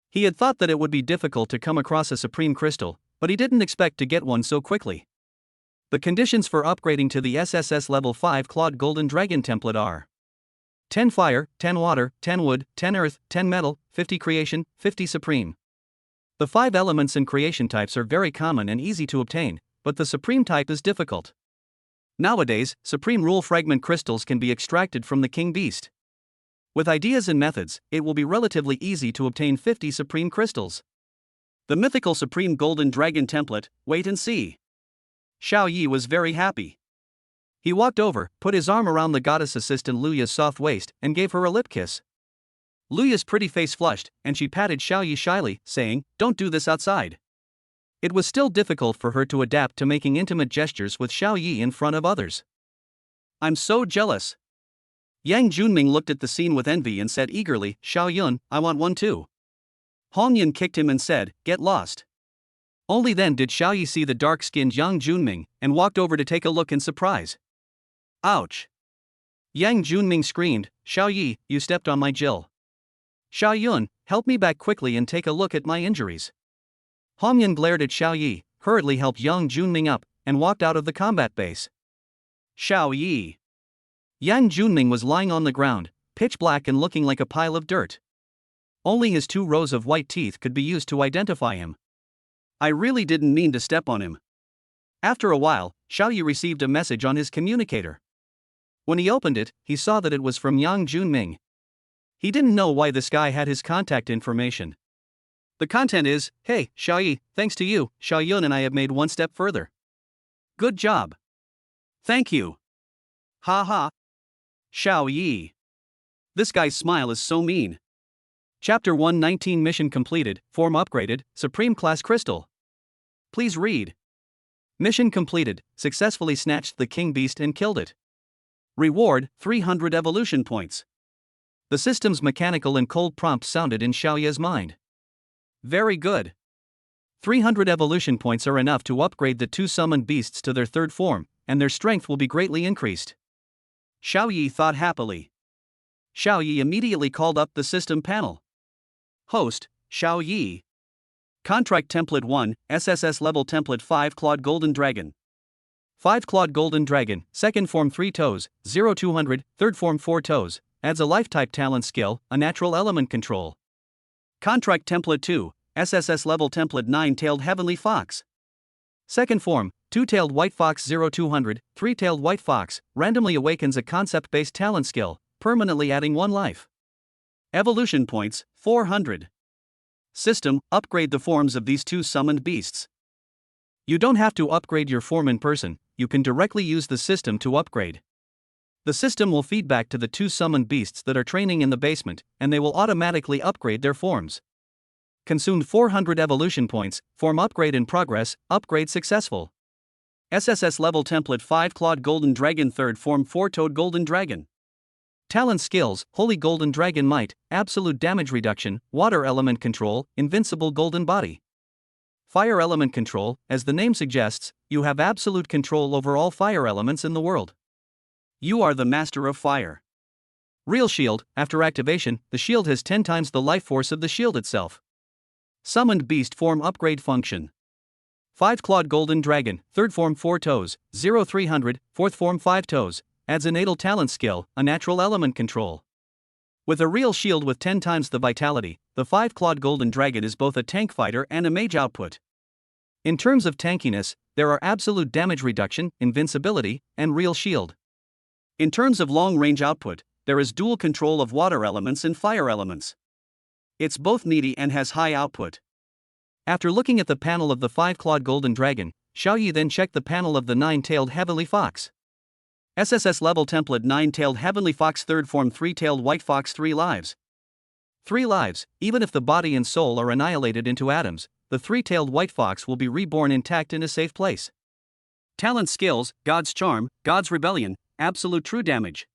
He had thought that it would be difficult to come across a supreme crystal, but he didn't expect to get one so quickly. The conditions for upgrading to the SSS level 5 Clawed Golden Dragon template are 10 fire, 10 water, 10 wood, 10 earth, 10 metal, 50 creation, 50 supreme. The 5 elements and creation types are very common and easy to obtain, but the supreme type is difficult. Nowadays, supreme rule fragment crystals can be extracted from the king beast. With ideas and methods, it will be relatively easy to obtain 50 supreme crystals. The mythical supreme golden dragon template, wait and see. Xiao Yi was very happy. He walked over, put his arm around the goddess assistant Luya's soft waist, and gave her a lip kiss. Luya's pretty face flushed, and she patted Xiao Yi shyly, saying, "Don't do this outside." It was still difficult for her to adapt to making intimate gestures with Xiao Yi in front of others. "I'm so jealous." Yang Junming looked at the scene with envy and said eagerly, "Xiao Yun, I want one too." Hong Yan kicked him and said, "Get lost." Only then did Xiao Yi see the dark-skinned Yang Junming, and walked over to take a look in surprise. Ouch! Yang Junming screamed, "Xiao Yi, you stepped on my Jill." "Xiao Yun, help me back quickly and take a look at my injuries." Hong Yan glared at Xiao Yi, hurriedly helped Yang Junming up, and walked out of the combat base. Xiao Yi. Yang Junming was lying on the ground, pitch black and looking like a pile of dirt. Only his 2 rows of white teeth could be used to identify him. I really didn't mean to step on him. After a while, Xiao Yi received a message on his communicator. When he opened it, he saw that it was from Yang Junming. He didn't know why this guy had his contact information. The content is, "Hey, Xiao Yi, thanks to you, Xiao Yun and I have made one step further. Good job. Thank you. Ha ha. Xiao Yi. This guy's smile is so mean." Chapter 119 Mission completed, form upgraded, Supreme Class Crystal. Please read. Mission completed, successfully snatched the king beast and killed it. Reward, 300 evolution points. The system's mechanical and cold prompt sounded in Xiao Yi's mind. Very good. 300 evolution points are enough to upgrade the 2 summoned beasts to their 3rd form, and their strength will be greatly increased. Xiao Yi thought happily. Xiao Yi immediately called up the system panel. Host, Xiao Yi. Contract Template 1, SSS-level Template 5 Clawed Golden Dragon. 5 Clawed Golden Dragon, second form 3 toes, 0-200, third form 4 toes, adds a life-type talent skill, a natural element control. Contract Template 2, SSS-level Template 9 Tailed Heavenly Fox. Second form, 2-tailed white fox 0-200, 3-tailed white fox, randomly awakens a concept-based talent skill, permanently adding 1 life. Evolution points, 400. System, upgrade the forms of these 2 summoned beasts. You don't have to upgrade your form in person, you can directly use the system to upgrade. The system will feed back to the 2 summoned beasts that are training in the basement, and they will automatically upgrade their forms. Consumed 400 evolution points, form upgrade in progress, upgrade successful. SSS level template 5 Clawed Golden Dragon, third form 4-toed Golden Dragon. Talent skills, Holy Golden Dragon Might, absolute damage reduction, water element control, invincible golden body. Fire element control, as the name suggests, you have absolute control over all fire elements in the world. You are the master of fire. Real shield, after activation, the shield has 10 times the life force of the shield itself. Summoned beast form upgrade function. 5 Clawed Golden Dragon, third form 4 toes, 0-300, fourth form 5 toes, adds a natal talent skill, a natural element control. With a real shield with 10 times the vitality, the 5 Clawed Golden Dragon is both a tank fighter and a mage output. In terms of tankiness, there are absolute damage reduction, invincibility, and real shield. In terms of long range output, there is dual control of water elements and fire elements. It's both needy and has high output. After looking at the panel of the 5 Clawed Golden Dragon, Xiaoyi then checked the panel of the 9-tailed Heavenly Fox. SSS level template 9-tailed Heavenly Fox, third form 3-tailed White Fox, 3 lives. 3 lives, even if the body and soul are annihilated into atoms, the 3-tailed White Fox will be reborn intact in a safe place. Talent skills, God's Charm, God's Rebellion, absolute true damage.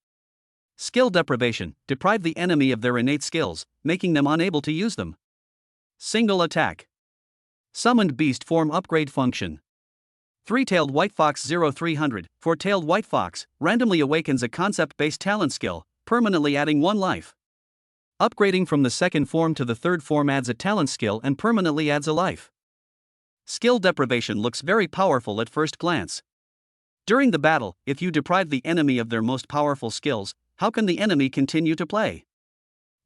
Skill deprivation, deprive the enemy of their innate skills, making them unable to use them. Single attack. Summoned beast form upgrade function. 3-tailed White Fox 0-300, 4-tailed White Fox, randomly awakens a concept-based talent skill, permanently adding 1 life. Upgrading from the second form to the third form adds a talent skill and permanently adds a life. Skill deprivation looks very powerful at first glance. During the battle, if you deprive the enemy of their most powerful skills, how can the enemy continue to play?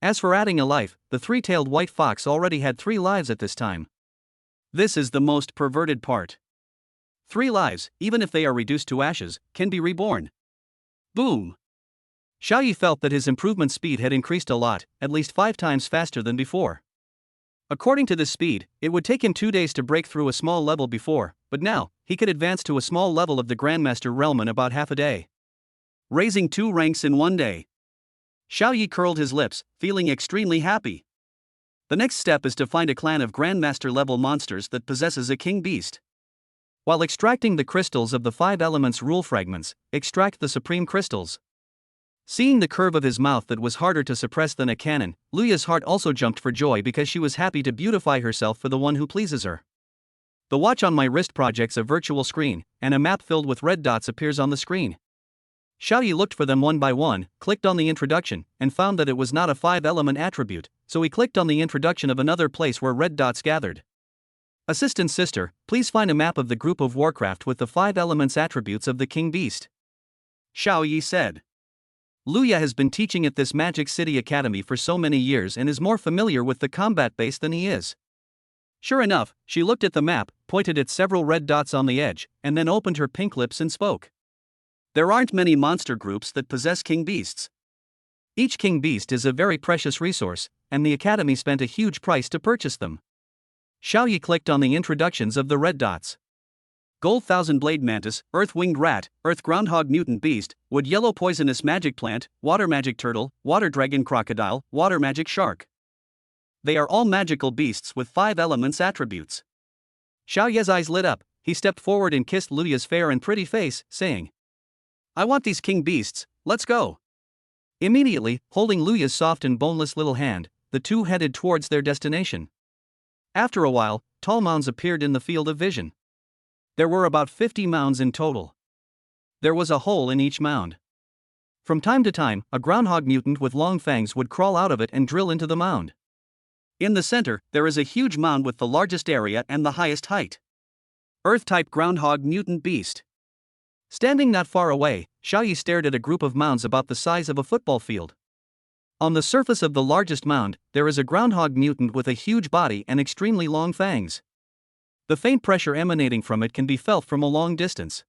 As for adding a life, the 3-tailed White Fox already had 3 lives at this time. This is the most perverted part. 3 lives, even if they are reduced to ashes, can be reborn. Boom! Xiaoyi felt that his improvement speed had increased a lot, at least 5 times faster than before. According to this speed, it would take him 2 days to break through a small level before, but now, he could advance to a small level of the Grandmaster realm in about half a day. Raising 2 ranks in 1 day. Xiaoyi curled his lips, feeling extremely happy. The next step is to find a clan of Grandmaster level monsters that possesses a king beast. While extracting the crystals of the 5 elements rule fragments, extract the supreme crystals. Seeing the curve of his mouth that was harder to suppress than a cannon, Luya's heart also jumped for joy because she was happy to beautify herself for the one who pleases her. The watch on my wrist projects a virtual screen, and a map filled with red dots appears on the screen. Xiaoyi looked for them one by one, clicked on the introduction, and found that it was not a 5-element attribute, so he clicked on the introduction of another place where red dots gathered. Assistant Sister, please find a map of the group of Warcraft with the 5 elements attributes of the King Beast. Xiaoyi said. Luya has been teaching at this Magic City Academy for so many years and is more familiar with the combat base than he is. Sure enough, she looked at the map, pointed at several red dots on the edge, and then opened her pink lips and spoke. There aren't many monster groups that possess king beasts. Each king beast is a very precious resource, and the Academy spent a huge price to purchase them. Xiaoyi clicked on the introductions of the red dots. Gold Thousand Blade Mantis, Earth Winged Rat, Earth Groundhog Mutant Beast, Wood Yellow Poisonous Magic Plant, Water Magic Turtle, Water Dragon Crocodile, Water Magic Shark. They are all magical beasts with 5 elements attributes. Xiaoyi's eyes lit up, he stepped forward and kissed Luya's fair and pretty face, saying, I want these king beasts, let's go. Immediately, holding Luya's soft and boneless little hand, the two headed towards their destination. After a while, tall mounds appeared in the field of vision. There were about 50 mounds in total. There was a hole in each mound. From time to time, a groundhog mutant with long fangs would crawl out of it and drill into the mound. In the center, there is a huge mound with the largest area and the highest height. Earth-type groundhog mutant beast. Standing not far away, Xiaoyi stared at a group of mounds about the size of a football field. On the surface of the largest mound, there is a groundhog mutant with a huge body and extremely long fangs. The faint pressure emanating from it can be felt from a long distance.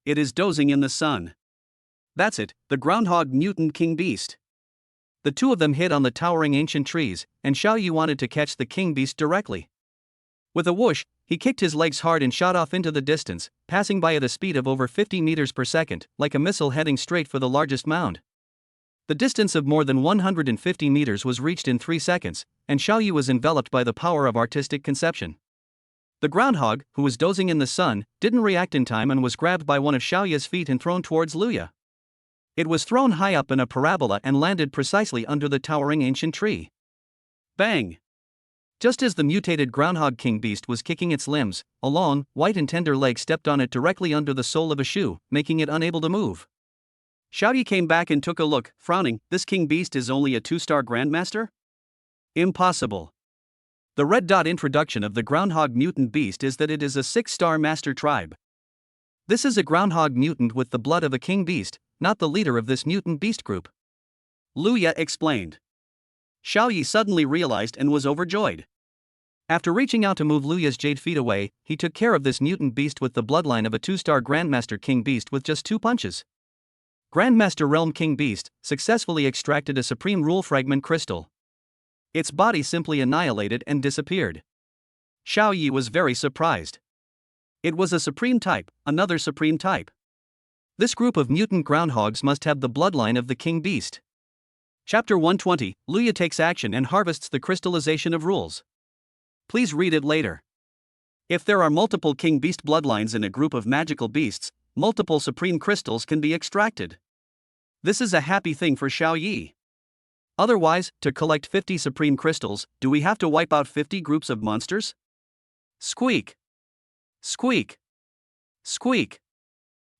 It is dozing in the sun. That's it, the groundhog mutant king beast. The two of them hid on the towering ancient trees, and Xiaoyi wanted to catch the king beast directly. With a whoosh, he kicked his legs hard and shot off into the distance, passing by at a speed of over 50 meters per second, like a missile heading straight for the largest mound. The distance of more than 150 meters was reached in 3 seconds, and Xiaoyi was enveloped by the power of artistic conception. The groundhog, who was dozing in the sun, didn't react in time and was grabbed by one of Xiaoyi's feet and thrown towards Luya. It was thrown high up in a parabola and landed precisely under the towering ancient tree. Bang! Just as the mutated groundhog king beast was kicking its limbs, a long, white and tender leg stepped on it directly under the sole of a shoe, making it unable to move. Xiaoyi came back and took a look, frowning. This king beast is only a 2-star grandmaster? Impossible. The red dot introduction of the groundhog mutant beast is that it is a 6-star master tribe. This is a groundhog mutant with the blood of a king beast, not the leader of this mutant beast group. Luya explained. Xiaoyi suddenly realized and was overjoyed. After reaching out to move Luya's jade feet away, he took care of this mutant beast with the bloodline of a 2-star Grandmaster King Beast with just 2 punches. Grandmaster Realm King Beast successfully extracted a Supreme Rule Fragment crystal. Its body simply annihilated and disappeared. Xiaoyi was very surprised. It was a supreme type, another supreme type. This group of mutant groundhogs must have the bloodline of the King Beast. Chapter 120, Luya takes action and harvests the crystallization of rules. Please read it later. If there are multiple King Beast bloodlines in a group of magical beasts, multiple supreme crystals can be extracted. This is a happy thing for Xiaoyi. Otherwise, to collect 50 supreme crystals, do we have to wipe out 50 groups of monsters? Squeak! Squeak! Squeak!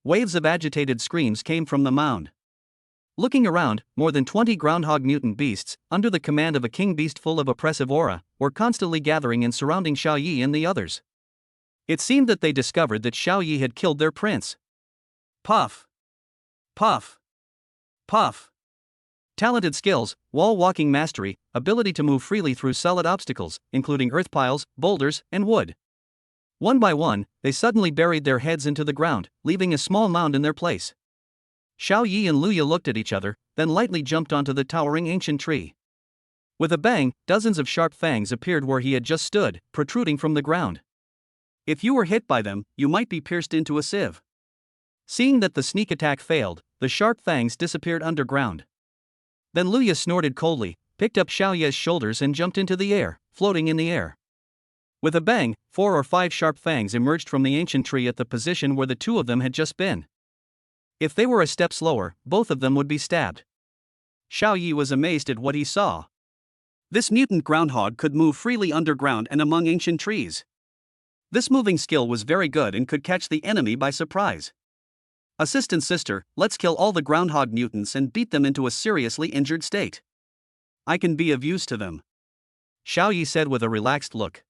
Waves of agitated screams came from the mound. Looking around, more than 20 groundhog mutant beasts, under the command of a king beast full of oppressive aura, were constantly gathering and surrounding Xiaoyi and the others. It seemed that they discovered that Xiaoyi had killed their prince. Puff! Puff! Puff! Talented skills, wall-walking mastery, ability to move freely through solid obstacles, including earth piles, boulders, and wood. One by one, they suddenly buried their heads into the ground, leaving a small mound in their place. Xiaoyi and Luya looked at each other, then lightly jumped onto the towering ancient tree. With a bang, dozens of sharp fangs appeared where he had just stood, protruding from the ground. If you were hit by them, you might be pierced into a sieve. Seeing that the sneak attack failed, the sharp fangs disappeared underground. Then Luya snorted coldly, picked up Xiaoyi's shoulders and jumped into the air, floating in the air. With a bang, 4 or 5 sharp fangs emerged from the ancient tree at the position where the two of them had just been. If they were a step slower, both of them would be stabbed. Xiaoyi was amazed at what he saw. This mutant groundhog could move freely underground and among ancient trees. This moving skill was very good and could catch the enemy by surprise. Assistant sister, let's kill all the groundhog mutants and beat them into a seriously injured state. I can be of use to them. Xiaoyi said with a relaxed look.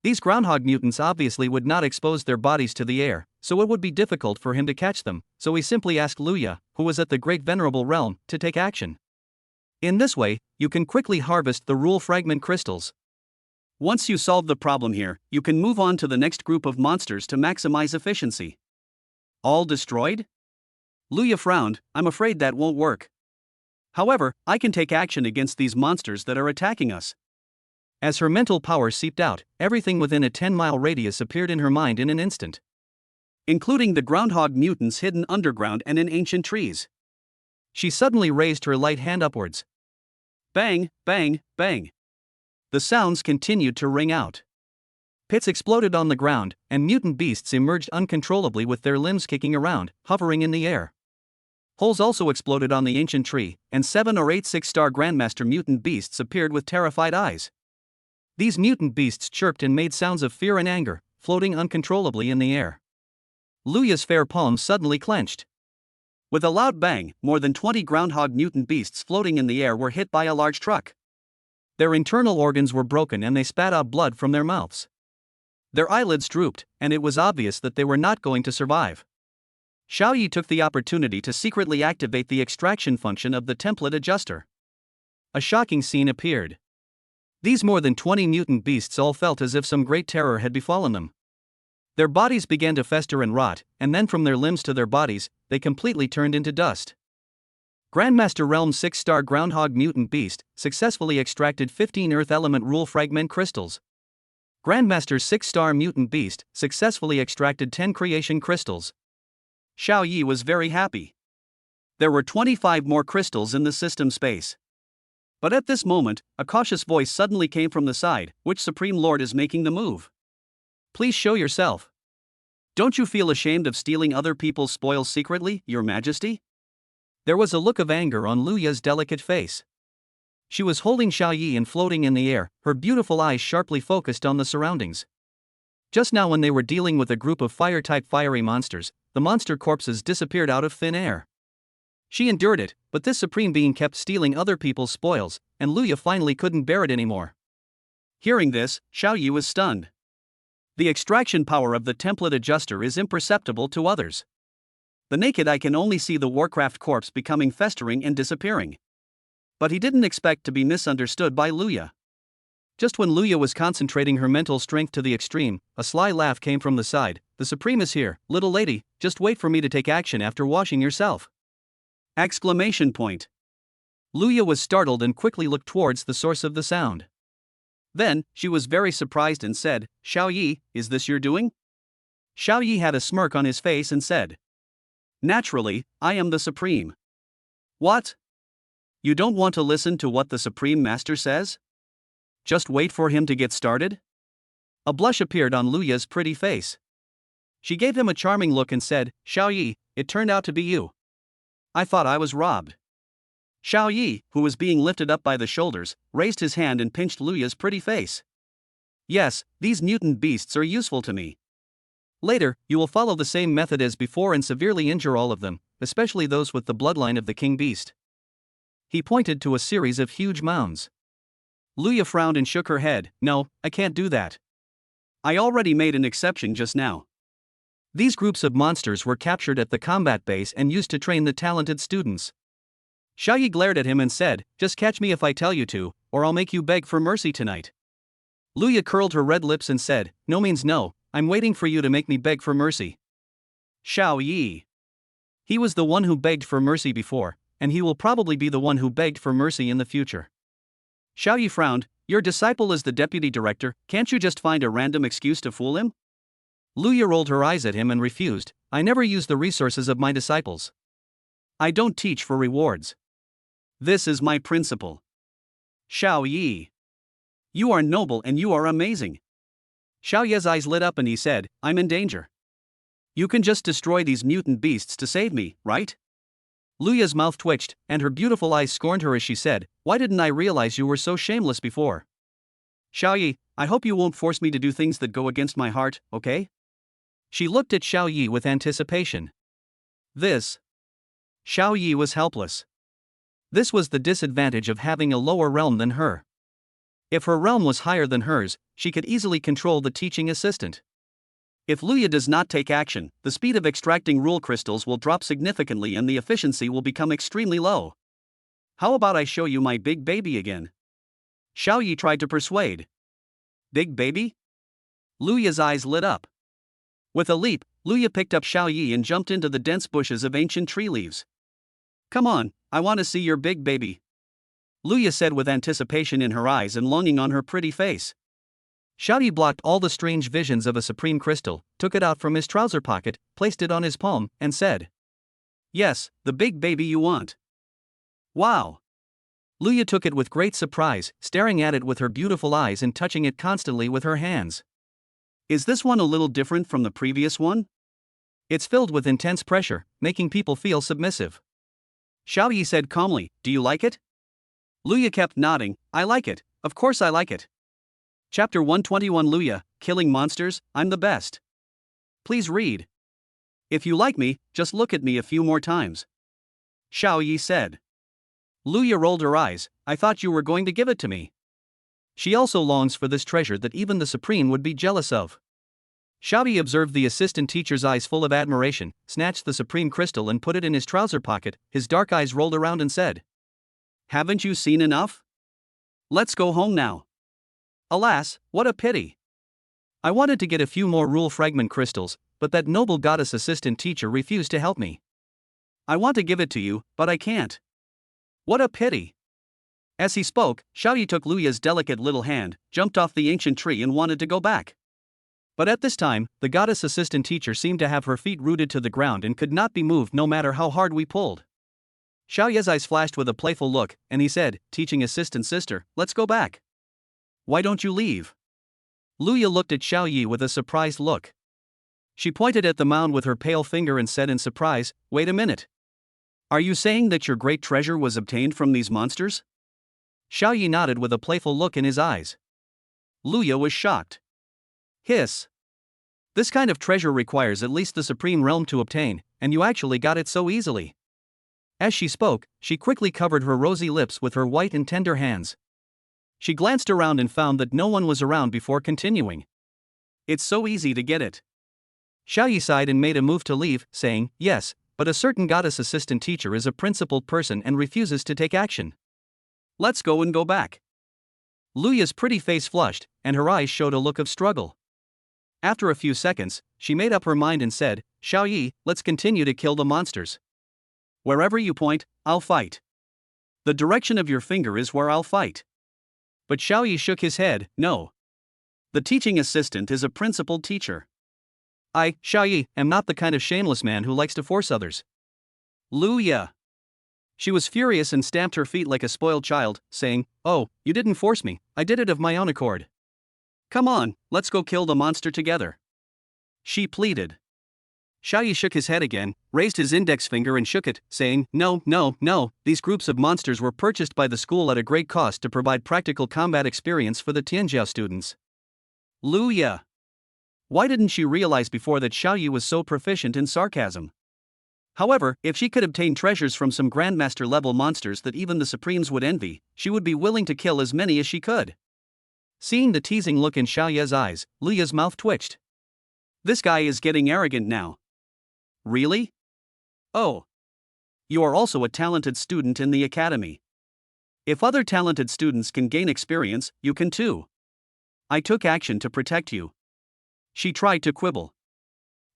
These groundhog mutants obviously would not expose their bodies to the air, so it would be difficult for him to catch them, so he simply asked Luya, who was at the Great Venerable Realm, to take action. In this way, you can quickly harvest the rule fragment crystals. Once you solve the problem here, you can move on to the next group of monsters to maximize efficiency. All destroyed? Luya frowned. I'm afraid that won't work. However, I can take action against these monsters that are attacking us. As her mental power seeped out, everything within a 10-mile radius appeared in her mind in an instant. Including the groundhog mutants hidden underground and in ancient trees. She suddenly raised her light hand upwards. Bang, bang, bang. The sounds continued to ring out. Pits exploded on the ground, and mutant beasts emerged uncontrollably with their limbs kicking around, hovering in the air. Holes also exploded on the ancient tree, and 7 or 8 6-star Grandmaster mutant beasts appeared with terrified eyes. These mutant beasts chirped and made sounds of fear and anger, floating uncontrollably in the air. Luya's fair palms suddenly clenched. With a loud bang, more than 20 groundhog mutant beasts floating in the air were hit by a large truck. Their internal organs were broken and they spat out blood from their mouths. Their eyelids drooped, and it was obvious that they were not going to survive. Xiaoyi took the opportunity to secretly activate the extraction function of the template adjuster. A shocking scene appeared. These more than 20 mutant beasts all felt as if some great terror had befallen them. Their bodies began to fester and rot, and then from their limbs to their bodies, they completely turned into dust. Grandmaster Realm 6-star Groundhog Mutant Beast successfully extracted 15 Earth Element Rule Fragment Crystals. Grandmaster 6-star Mutant Beast successfully extracted 10 Creation Crystals. Xiaoyi was very happy. There were 25 more crystals in the system space. But at this moment, a cautious voice suddenly came from the side. Which Supreme Lord is making the move? Please show yourself. Don't you feel ashamed of stealing other people's spoils secretly, Your Majesty? There was a look of anger on Luya's delicate face. She was holding Xiaoyi and floating in the air, her beautiful eyes sharply focused on the surroundings. Just now, when they were dealing with a group of fire-type fiery monsters, the monster corpses disappeared out of thin air. She endured it, but this supreme being kept stealing other people's spoils, and Luya finally couldn't bear it anymore. Hearing this, Xiaoyi was stunned. The extraction power of the template adjuster is imperceptible to others. The naked eye can only see the Warcraft corpse becoming festering and disappearing. But he didn't expect to be misunderstood by Luya. Just when Luya was concentrating her mental strength to the extreme, a sly laugh came from the side. The Supreme is here, little lady, just wait for me to take action after washing yourself! Exclamation point. Luya was startled and quickly looked towards the source of the sound. Then, she was very surprised and said, Xiaoyi, is this your doing? Xiaoyi had a smirk on his face and said, Naturally, I am the Supreme. What? You don't want to listen to what the Supreme Master says? Just wait for him to get started? A blush appeared on Luya's pretty face. She gave him a charming look and said, Xiaoyi, it turned out to be you. I thought I was robbed. Xiaoyi, who was being lifted up by the shoulders, raised his hand and pinched Luya's pretty face. Yes, these mutant beasts are useful to me. Later, you will follow the same method as before and severely injure all of them, especially those with the bloodline of the king beast. He pointed to a series of huge mounds. Luya frowned and shook her head. No, I can't do that. I already made an exception just now. These groups of monsters were captured at the combat base and used to train the talented students. Xiaoyi glared at him and said, just catch me if I tell you to, or I'll make you beg for mercy tonight. Luya curled her red lips and said, no means no, I'm waiting for you to make me beg for mercy. Xiaoyi. He was the one who begged for mercy before, and he will probably be the one who begged for mercy in the future. Xiaoyi frowned. Your disciple is the deputy director, can't you just find a random excuse to fool him? Luya rolled her eyes at him and refused. I never use the resources of my disciples. I don't teach for rewards. This is my principle. Xiaoyi. You are noble and you are amazing. Xiaoyi's eyes lit up and he said, I'm in danger. You can just destroy these mutant beasts to save me, right? Luya's mouth twitched, and her beautiful eyes scorned her as she said, why didn't I realize you were so shameless before? Xiaoyi, I hope you won't force me to do things that go against my heart, okay? She looked at Xiaoyi with anticipation. Xiaoyi was helpless. This was the disadvantage of having a lower realm than her. If her realm was higher than hers, she could easily control the teaching assistant. If Luya does not take action, the speed of extracting rule crystals will drop significantly and the efficiency will become extremely low. How about I show you my big baby again? Xiaoyi tried to persuade. Big baby? Luya's eyes lit up. With a leap, Luya picked up Xiaoyi and jumped into the dense bushes of ancient tree leaves. Come on, I want to see your big baby. Luya said with anticipation in her eyes and longing on her pretty face. Xiaoyi blocked all the strange visions of a supreme crystal, took it out from his trouser pocket, placed it on his palm, and said, Yes, the big baby you want. Wow! Luya took it with great surprise, staring at it with her beautiful eyes and touching it constantly with her hands. Is this one a little different from the previous one? It's filled with intense pressure, making people feel submissive. Xiaoyi said calmly, Do you like it? Luya kept nodding, I like it, of course I like it. Chapter 121 Luya, Killing Monsters, I'm the best. Please read. If you like me, just look at me a few more times. Xiaoyi said. Luya rolled her eyes, I thought you were going to give it to me. She also longs for this treasure that even the Supreme would be jealous of. Xiaoyi observed the assistant teacher's eyes full of admiration, snatched the Supreme Crystal and put it in his trouser pocket. His dark eyes rolled around and said, "Haven't you seen enough? Let's go home now." Alas, what a pity. I wanted to get a few more rule fragment crystals, but that noble goddess assistant teacher refused to help me. I want to give it to you, but I can't. What a pity. As he spoke, Xiaoyi took Luya's delicate little hand, jumped off the ancient tree and wanted to go back. But at this time, the goddess assistant teacher seemed to have her feet rooted to the ground and could not be moved no matter how hard we pulled. Xiaoyi's eyes flashed with a playful look, and he said, "Teaching assistant sister, let's go back. Why don't you leave?" Luya looked at Xiaoyi with a surprised look. She pointed at the mound with her pale finger and said in surprise, "Wait a minute. Are you saying that your great treasure was obtained from these monsters?" Xiaoyi nodded with a playful look in his eyes. Luya was shocked. Hiss. This kind of treasure requires at least the Supreme Realm to obtain, and you actually got it so easily. As she spoke, she quickly covered her rosy lips with her white and tender hands. She glanced around and found that no one was around before continuing. "It's so easy to get it." Xiaoyi sighed and made a move to leave, saying, "Yes, but a certain goddess assistant teacher is a principled person and refuses to take action. Let's go and go back." Luya's pretty face flushed, and her eyes showed a look of struggle. After a few seconds, she made up her mind and said, "Xiaoyi, let's continue to kill the monsters. Wherever you point, I'll fight. The direction of your finger is where I'll fight." But Xiaoyi shook his head, "No. The teaching assistant is a principled teacher. I, Xiaoyi, am not the kind of shameless man who likes to force others." Luya. She was furious and stamped her feet like a spoiled child, saying, "Oh, you didn't force me, I did it of my own accord. Come on, let's go kill the monster together," she pleaded. Xiaoyi shook his head again, raised his index finger and shook it, saying, "No, no, no, these groups of monsters were purchased by the school at a great cost to provide practical combat experience for the Tianjiao students." Luya. Why didn't she realize before that Xiaoyi was so proficient in sarcasm? However, if she could obtain treasures from some Grandmaster-level monsters that even the Supremes would envy, she would be willing to kill as many as she could. Seeing the teasing look in Xiaoyi's eyes, Luya's mouth twitched. This guy is getting arrogant now. Really? Oh. You are also a talented student in the academy. If other talented students can gain experience, you can too. I took action to protect you. She tried to quibble.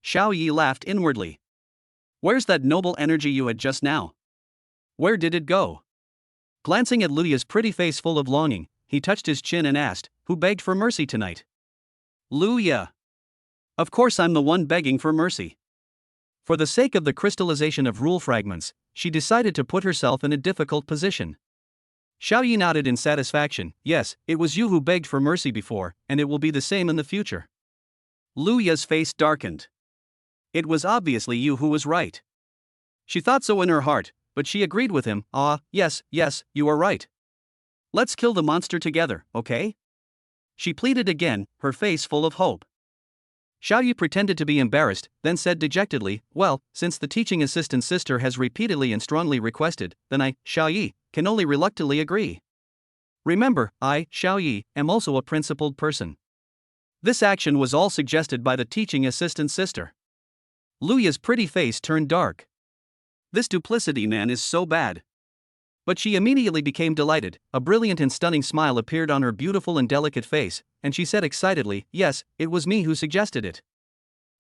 Xiaoyi laughed inwardly. Where's that noble energy you had just now? Where did it go? Glancing at Luya's pretty face full of longing, he touched his chin and asked, "Who begged for mercy tonight?" Luya. Of course I'm the one begging for mercy. For the sake of the crystallization of rule fragments, she decided to put herself in a difficult position. Xiaoyi nodded in satisfaction. "Yes, it was you who begged for mercy before, and it will be the same in the future." Luya's face darkened. It was obviously you who was right. She thought so in her heart, but she agreed with him. Yes, you are right. Let's kill the monster together, okay?" She pleaded again, her face full of hope. Xiaoyi pretended to be embarrassed, then said dejectedly, "Well, since the teaching assistant sister has repeatedly and strongly requested, then I, Xiaoyi, can only reluctantly agree. Remember, I, Xiaoyi, am also a principled person." This action was all suggested by the teaching assistant sister. Luya's pretty face turned dark. This duplicity man is so bad. But she immediately became delighted. A brilliant and stunning smile appeared on her beautiful and delicate face, and she said excitedly, "Yes, it was me who suggested it.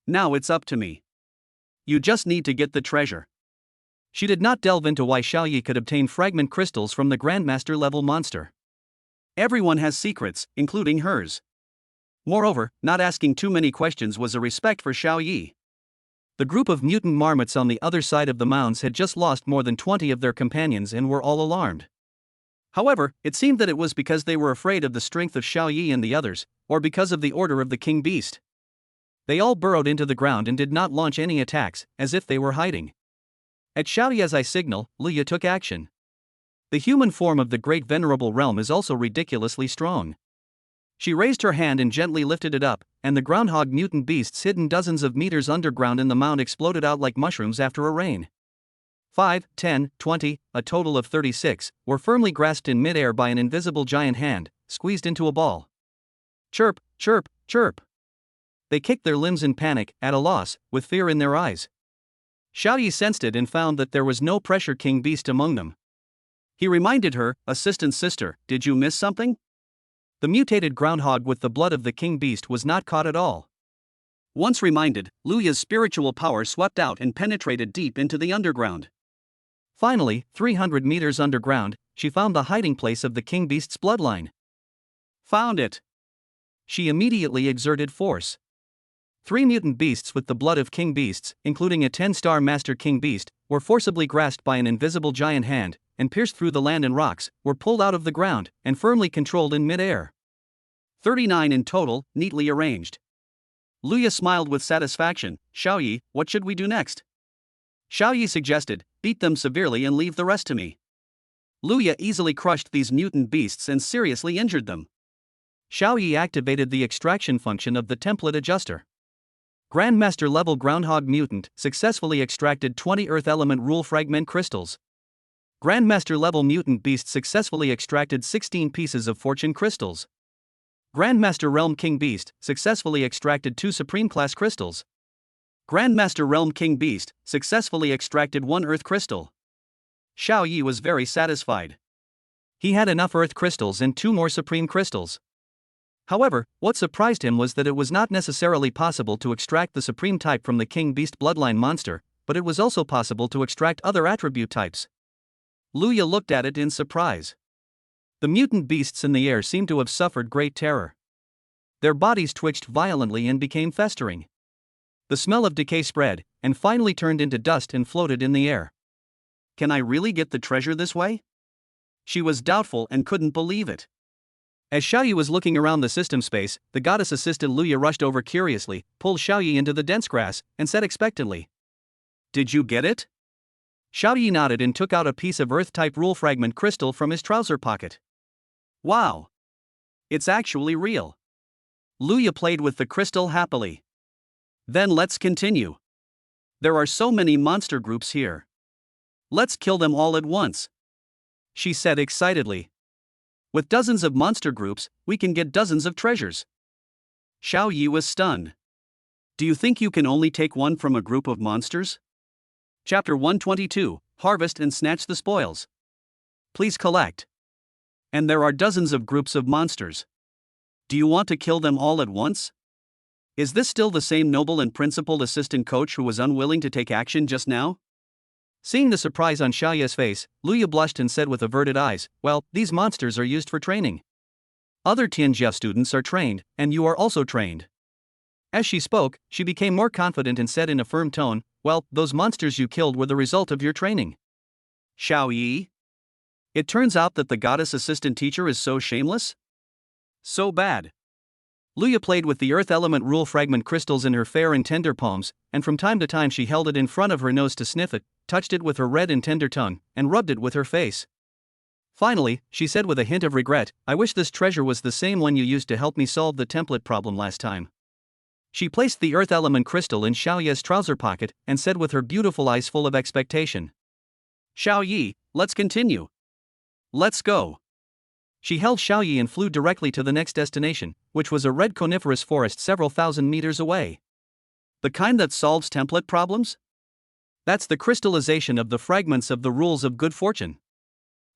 Now it's up to me. You just need to get the treasure." She did not delve into why Xiaoyi could obtain fragment crystals from the Grandmaster level monster. Everyone has secrets, including hers. Moreover, not asking too many questions was a respect for Xiaoyi. The group of mutant marmots on the other side of the mounds had just lost more than 20 of their companions and were all alarmed. However, it seemed that it was because they were afraid of the strength of Xiaoyi and the others, or because of the order of the king beast. They all burrowed into the ground and did not launch any attacks, as if they were hiding. At Xiaoyi's signal, Luya took action. The human form of the great venerable realm is also ridiculously strong. She raised her hand and gently lifted it up, and the groundhog mutant beasts hidden dozens of meters underground in the mound exploded out like mushrooms after a rain. 5, 10, 20, a total of 36, were firmly grasped in midair by an invisible giant hand, squeezed into a ball. Chirp, chirp, chirp. They kicked their limbs in panic, at a loss, with fear in their eyes. Xiaoyi sensed it and found that there was no pressure king beast among them. He reminded her, "Assistant sister, did you miss something?" The mutated groundhog with the blood of the king beast was not caught at all. Once reminded, Luya's spiritual power swept out and penetrated deep into the underground. Finally, 300 meters underground, she found the hiding place of the king beast's bloodline. Found it! She immediately exerted force. 3 mutant beasts with the blood of king beasts, including a 10-star master king beast, were forcibly grasped by an invisible giant hand, and pierced through the land and rocks, were pulled out of the ground, and firmly controlled in mid-air. 39 in total, neatly arranged. Luya smiled with satisfaction. "Xiaoyi, what should we do next?" Xiaoyi suggested, "Beat them severely and leave the rest to me." Luya easily crushed these mutant beasts and seriously injured them. Xiaoyi activated the extraction function of the template adjuster. Grandmaster level groundhog mutant successfully extracted 20 earth element rule fragment crystals. Grandmaster level mutant beast successfully extracted 16 pieces of fortune crystals. Grandmaster realm king beast successfully extracted 2 supreme class crystals. Grandmaster realm king beast successfully extracted 1 earth crystal. Xiaoyi was very satisfied. He had enough earth crystals and 2 more supreme crystals. However, what surprised him was that it was not necessarily possible to extract the supreme type from the king beast bloodline monster, but it was also possible to extract other attribute types. Luya looked at it in surprise. The mutant beasts in the air seemed to have suffered great terror. Their bodies twitched violently and became festering. The smell of decay spread, and finally turned into dust and floated in the air. Can I really get the treasure this way? She was doubtful and couldn't believe it. As Xiaoyi was looking around the system space, the goddess assistant Luya rushed over curiously, pulled Xiaoyi into the dense grass, and said expectantly, "Did you get it?" Xiaoyi nodded and took out a piece of earth-type rule fragment crystal from his trouser pocket. Wow! It's actually real. Luya played with the crystal happily. Then let's continue. There are so many monster groups here. Let's kill them all at once, she said excitedly. With dozens of monster groups, we can get dozens of treasures. Xiaoyi was stunned. Do you think you can only take one from a group of monsters? Chapter 122, Harvest and Snatch the Spoils. Please collect. And there are dozens of groups of monsters. Do you want to kill them all at once? Is this still the same noble and principled assistant coach who was unwilling to take action just now? Seeing the surprise on Xiaoyi's face, Luya blushed and said with averted eyes, "Well, these monsters are used for training. Other Tianjia students are trained, and you are also trained." As she spoke, she became more confident and said in a firm tone, "Well, those monsters you killed were the result of your training." Xiaoyi? It turns out that the goddess assistant teacher is so shameless? So bad. Luya played with the earth element rule fragment crystals in her fair and tender palms, and from time to time she held it in front of her nose to sniff it, touched it with her red and tender tongue, and rubbed it with her face. Finally, she said with a hint of regret, "I wish this treasure was the same one you used to help me solve the template problem last time." She placed the earth element crystal in Xiaoyi's trouser pocket, and said with her beautiful eyes full of expectation, "Xiaoyi, let's continue. Let's go." She held Xiaoyi and flew directly to the next destination, which was a red coniferous forest several thousand meters away. The kind that solves template problems? That's the crystallization of the fragments of the rules of good fortune.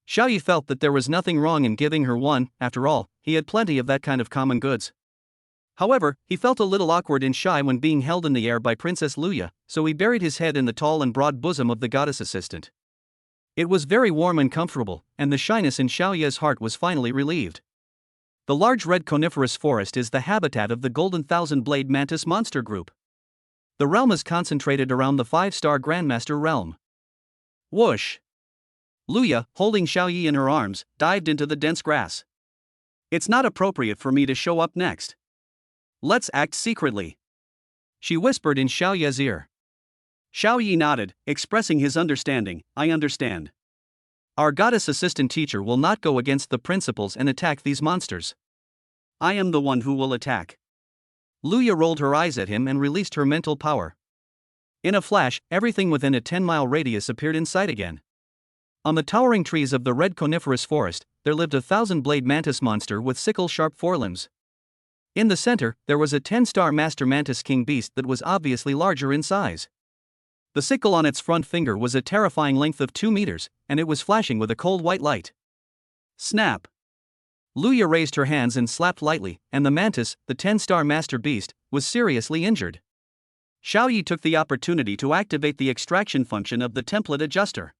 Xiaoyi felt that there was nothing wrong in giving her one, after all, he had plenty of that kind of common goods. However, he felt a little awkward and shy when being held in the air by Princess Luya, so he buried his head in the tall and broad bosom of the goddess assistant. It was very warm and comfortable, and the shyness in Xiaoyi's heart was finally relieved. The large red coniferous forest is the habitat of the Golden Thousand-Blade Mantis monster group. The realm is concentrated around the 5-star Grandmaster realm. Whoosh! Luya, holding Xiaoyi in her arms, dived into the dense grass. It's not appropriate for me to show up next. Let's act secretly, she whispered in Xiaoyi's ear. Xiaoyi nodded, expressing his understanding. I understand. Our goddess assistant teacher will not go against the principles and attack these monsters. I am the one who will attack. Luya rolled her eyes at him and released her mental power. In a flash, everything within a 10-mile radius appeared in sight again. On the towering trees of the red coniferous forest, there lived a 1,000-blade mantis monster with sickle-sharp forelimbs. In the center, there was a 10-star master mantis king beast that was obviously larger in size. The sickle on its front finger was a terrifying length of 2 meters, and it was flashing with a cold white light. Snap! Luya raised her hands and slapped lightly, and the mantis, the 10-star master beast, was seriously injured. Xiaoyi took the opportunity to activate the extraction function of the template adjuster.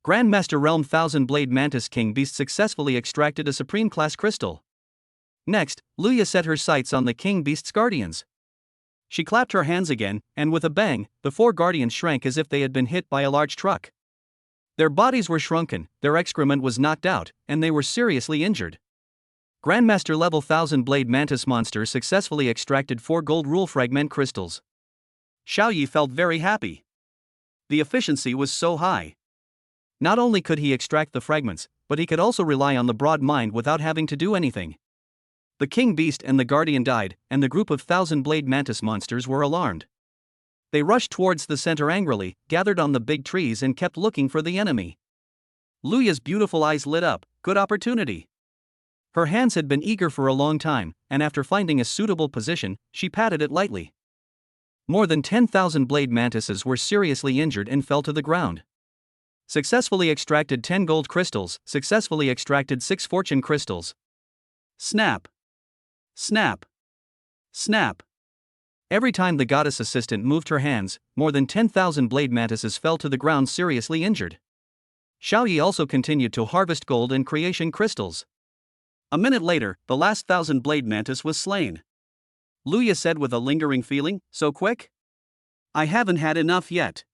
Grandmaster Realm 1,000-blade mantis king beast successfully extracted a supreme class crystal. Next, Luya set her sights on the king beast's guardians. She clapped her hands again, and with a bang, the 4 guardians shrank as if they had been hit by a large truck. Their bodies were shrunken, their excrement was knocked out, and they were seriously injured. Grandmaster level 1,000-blade mantis monster successfully extracted 4 gold rule fragment crystals. Xiaoyi felt very happy. The efficiency was so high. Not only could he extract the fragments, but he could also rely on the broad mind without having to do anything. The king beast and the guardian died, and the group of 1,000-blade mantis monsters were alarmed. They rushed towards the center angrily, gathered on the big trees and kept looking for the enemy. Luya's beautiful eyes lit up. Good opportunity. Her hands had been eager for a long time, and after finding a suitable position, she patted it lightly. More than 10,000 blade mantises were seriously injured and fell to the ground. Successfully extracted 10 gold crystals, successfully extracted 6 fortune crystals. Snap! Snap! Snap! Every time the goddess assistant moved her hands, more than 10,000 blade mantises fell to the ground seriously injured. Xiaoyi also continued to harvest gold and creation crystals. A minute later, the last 1,000 blade mantis was slain. Luya said with a lingering feeling, "So quick? I haven't had enough yet.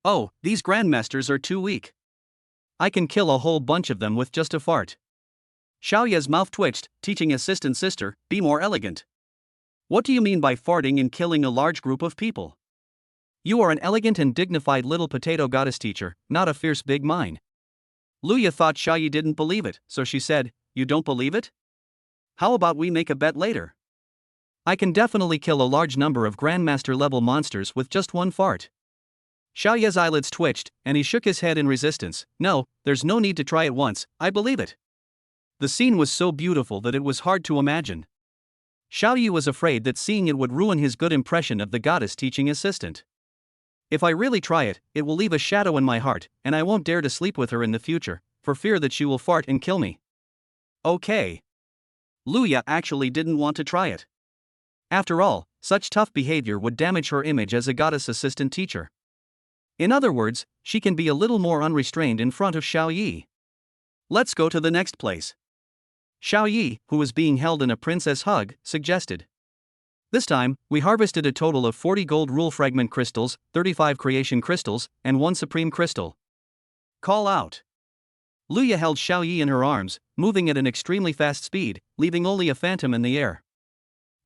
Oh, these grandmasters are too weak. I can kill a whole bunch of them with just a fart." Xiaoya's mouth twitched, teaching assistant sister, "Be more elegant. What do you mean by farting and killing a large group of people? You are an elegant and dignified little potato goddess teacher, not a fierce big mine." Luya thought Xiaoyi didn't believe it, so she said, "You don't believe it? How about we make a bet later? I can definitely kill a large number of grandmaster level monsters with just one fart." Xiaoya's eyelids twitched, and he shook his head in resistance. "No, there's no need to try it once, I believe it." The scene was so beautiful that it was hard to imagine. Xiaoyi was afraid that seeing it would ruin his good impression of the goddess teaching assistant. "If I really try it, it will leave a shadow in my heart, and I won't dare to sleep with her in the future, for fear that she will fart and kill me." Okay. Luya actually didn't want to try it. After all, such tough behavior would damage her image as a goddess assistant teacher. In other words, she can be a little more unrestrained in front of Xiaoyi. "Let's go to the next place." Xiaoyi, who was being held in a princess hug, suggested. "This time, we harvested a total of 40 gold rule fragment crystals, 35 creation crystals, and 1 supreme crystal. Call out." Luya held Xiaoyi in her arms, moving at an extremely fast speed, leaving only a phantom in the air.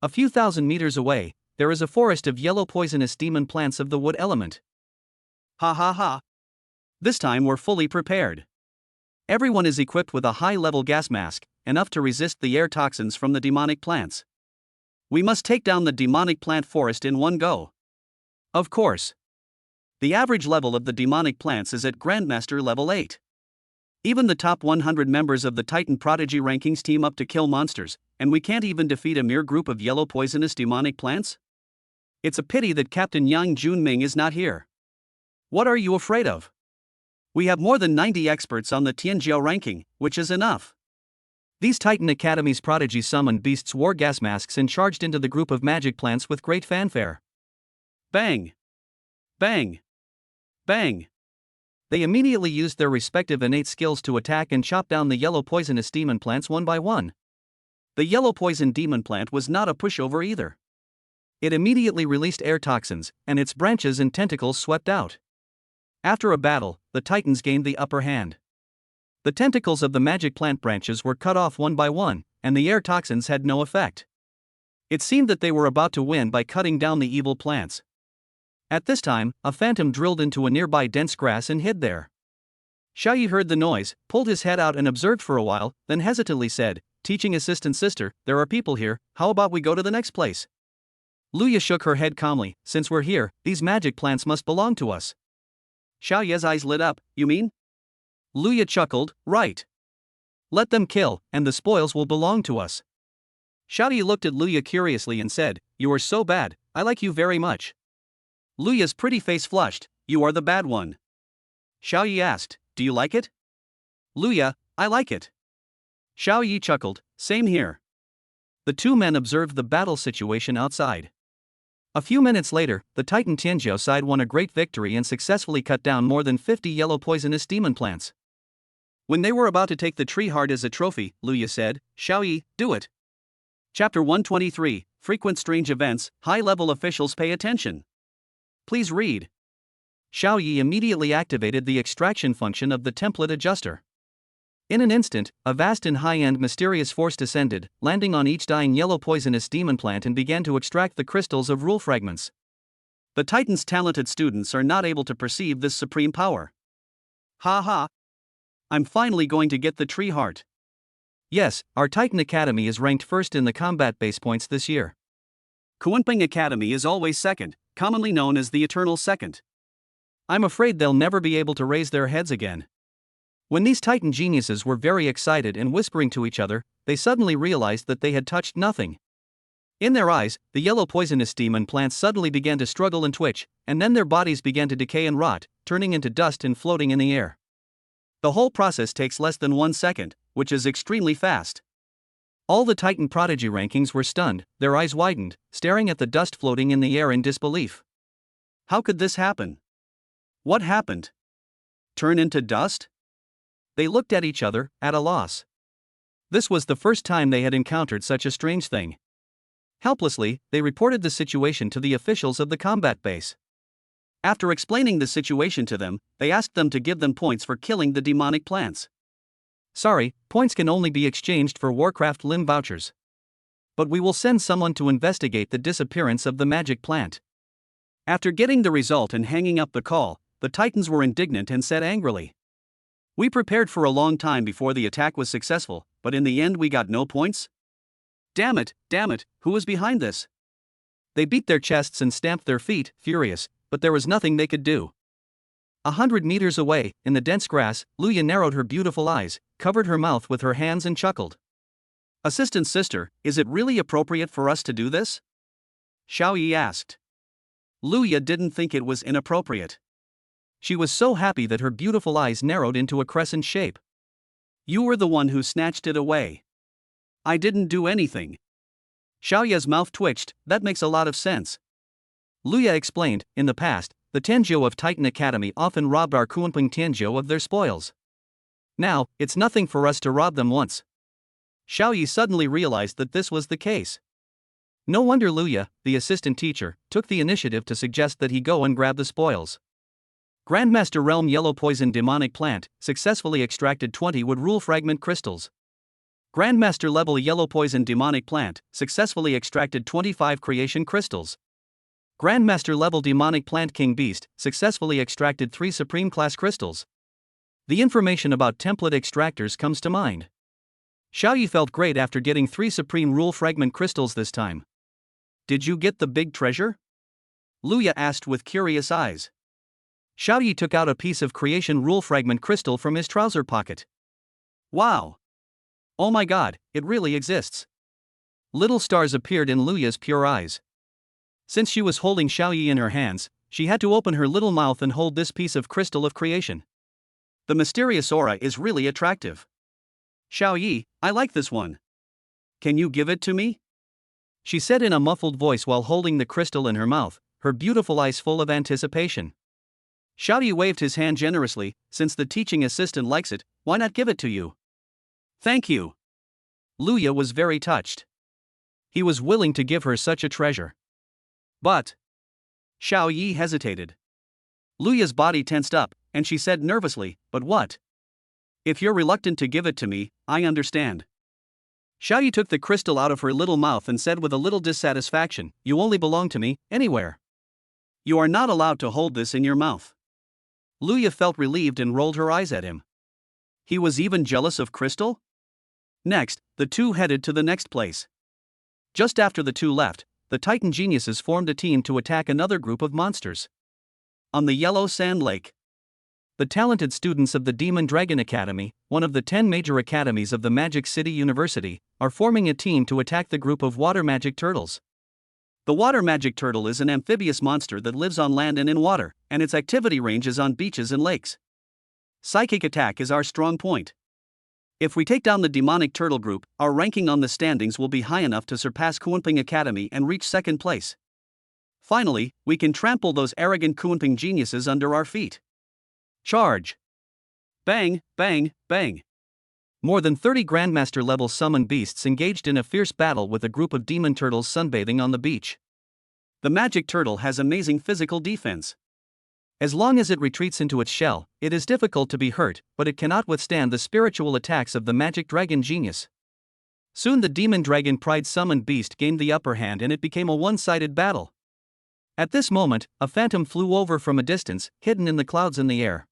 A few thousand meters away, there is a forest of yellow poisonous demon plants of the wood element. Ha ha ha. This time we're fully prepared. Everyone is equipped with a high-level gas mask, enough to resist the air toxins from the demonic plants. We must take down the demonic plant forest in one go. Of course. The average level of the demonic plants is at Grandmaster level 8. Even the top 100 members of the Titan Prodigy rankings team up to kill monsters, and we can't even defeat a mere group of yellow poisonous demonic plants? It's a pity that Captain Yang Junming is not here. What are you afraid of? We have more than 90 experts on the Tianjiao ranking, which is enough. These Titan Academy's prodigy summoned beasts wore gas masks and charged into the group of magic plants with great fanfare. Bang! Bang! Bang! They immediately used their respective innate skills to attack and chop down the yellow poisonous demon plants one by one. The yellow poison demon plant was not a pushover either. It immediately released air toxins, and its branches and tentacles swept out. After a battle, the Titans gained the upper hand. The tentacles of the magic plant branches were cut off one by one, and the air toxins had no effect. It seemed that they were about to win by cutting down the evil plants. At this time, a phantom drilled into a nearby dense grass and hid there. Xiaoyi heard the noise, pulled his head out and observed for a while, then hesitantly said, "Teaching assistant sister, there are people here, how about we go to the next place?" Luya shook her head calmly, "Since we're here, these magic plants must belong to us." Xiaoyi's eyes lit up, "You mean? Luya chuckled, right. Let them kill, and the spoils will belong to us. Xiaoyi looked at Luya curiously and said, you are so bad, I like you very much. Luya's pretty face flushed, you are the bad one. Xiaoyi asked, do you like it? Luya, I like it. Xiaoyi chuckled, same here. The two men observed the battle situation outside. A few minutes later, the Titan Tianzhou side won a great victory and successfully cut down more than 50 yellow poisonous demon plants. When they were about to take the tree heart as a trophy, Luya said, Xiaoyi, do it. Chapter 123, Frequent Strange Events, High-Level Officials Pay Attention. Please read. Xiaoyi immediately activated the extraction function of the template adjuster. In an instant, a vast and high-end mysterious force descended, landing on each dying yellow poisonous demon plant and began to extract the crystals of rule fragments. The Titan's talented students are not able to perceive this supreme power. Ha ha! I'm finally going to get the tree heart. Yes, our Titan Academy is ranked first in the combat base points this year. Kunping Academy is always second, commonly known as the Eternal Second. I'm afraid they'll never be able to raise their heads again. When these Titan geniuses were very excited and whispering to each other, they suddenly realized that they had touched nothing. In their eyes, the yellow poisonous demon plants suddenly began to struggle and twitch, and then their bodies began to decay and rot, turning into dust and floating in the air. The whole process takes less than 1 second, which is extremely fast. All the Titan prodigy rankings were stunned, their eyes widened, staring at the dust floating in the air in disbelief. How could this happen? What happened? Turn into dust? They looked at each other, at a loss. This was the first time they had encountered such a strange thing. Helplessly, they reported the situation to the officials of the combat base. After explaining the situation to them, they asked them to give them points for killing the demonic plants. Sorry, points can only be exchanged for Warcraft limb vouchers. But we will send someone to investigate the disappearance of the magic plant. After getting the result and hanging up the call, the Titans were indignant and said angrily, we prepared for a long time before the attack was successful, but in the end we got no points? Damn it, who is behind this? They beat their chests and stamped their feet, furious, but there was nothing they could do. 100 meters away, in the dense grass, Luya narrowed her beautiful eyes, covered her mouth with her hands and chuckled. Assistant sister, is it really appropriate for us to do this? Xiaoyi asked. Luya didn't think it was inappropriate. She was so happy that her beautiful eyes narrowed into a crescent shape. You were the one who snatched it away. I didn't do anything. Xiaoya's mouth twitched, that makes a lot of sense. Luya explained, in the past, the Tianzhou of Titan Academy often robbed our Kunping Tianzhou of their spoils. Now, it's nothing for us to rob them once. Xiaoyi suddenly realized that this was the case. No wonder Luya, the assistant teacher, took the initiative to suggest that he go and grab the spoils. Grandmaster Realm Yellow Poison Demonic Plant successfully extracted 20 wood rule fragment crystals. Grandmaster Level Yellow Poison Demonic Plant successfully extracted 25 creation crystals. Grandmaster Level Demonic Plant King Beast successfully extracted 3 Supreme Class crystals. The information about template extractors comes to mind. Xiaoyi felt great after getting 3 Supreme Rule Fragment crystals this time. Did you get the big treasure? Luya asked with curious eyes. Xiaoyi took out a piece of creation rule fragment crystal from his trouser pocket. Wow! Oh my god, it really exists. Little stars appeared in Luya's pure eyes. Since she was holding Xiaoyi in her hands, she had to open her little mouth and hold this piece of crystal of creation. The mysterious aura is really attractive. Xiaoyi, I like this one. Can you give it to me? She said in a muffled voice while holding the crystal in her mouth, her beautiful eyes full of anticipation. Xiaoyi waved his hand generously, since the teaching assistant likes it, why not give it to you? Thank you. Luya was very touched. He was willing to give her such a treasure. But Xiaoyi hesitated. Luya's body tensed up, and she said nervously, but what? If you're reluctant to give it to me, I understand. Xiaoyi took the crystal out of her little mouth and said with a little dissatisfaction, you only belong to me, anywhere. You are not allowed to hold this in your mouth. Luya felt relieved and rolled her eyes at him. He was even jealous of crystal? Next, the two headed to the next place. Just after the two left, the Titan geniuses formed a team to attack another group of monsters. On the Yellow Sand Lake. the talented students of the Demon Dragon Academy, one of the 10 major academies of the Magic City University, are forming a team to attack the group of water magic turtles. The water magic turtle is an amphibious monster that lives on land and in water, and its activity range is on beaches and lakes. Psychic attack is our strong point. If we take down the demonic turtle group, our ranking on the standings will be high enough to surpass Kuanping Academy and reach second place. Finally, we can trample those arrogant Kuanping geniuses under our feet. Charge! Bang, bang, bang! More than 30 Grandmaster-level summon beasts engaged in a fierce battle with a group of demon turtles sunbathing on the beach. The magic turtle has amazing physical defense. As long as it retreats into its shell, it is difficult to be hurt, but it cannot withstand the spiritual attacks of the magic dragon genius. Soon the demon dragon pride summoned beast gained the upper hand and it became a one-sided battle. At this moment, a phantom flew over from a distance, hidden in the clouds in the air.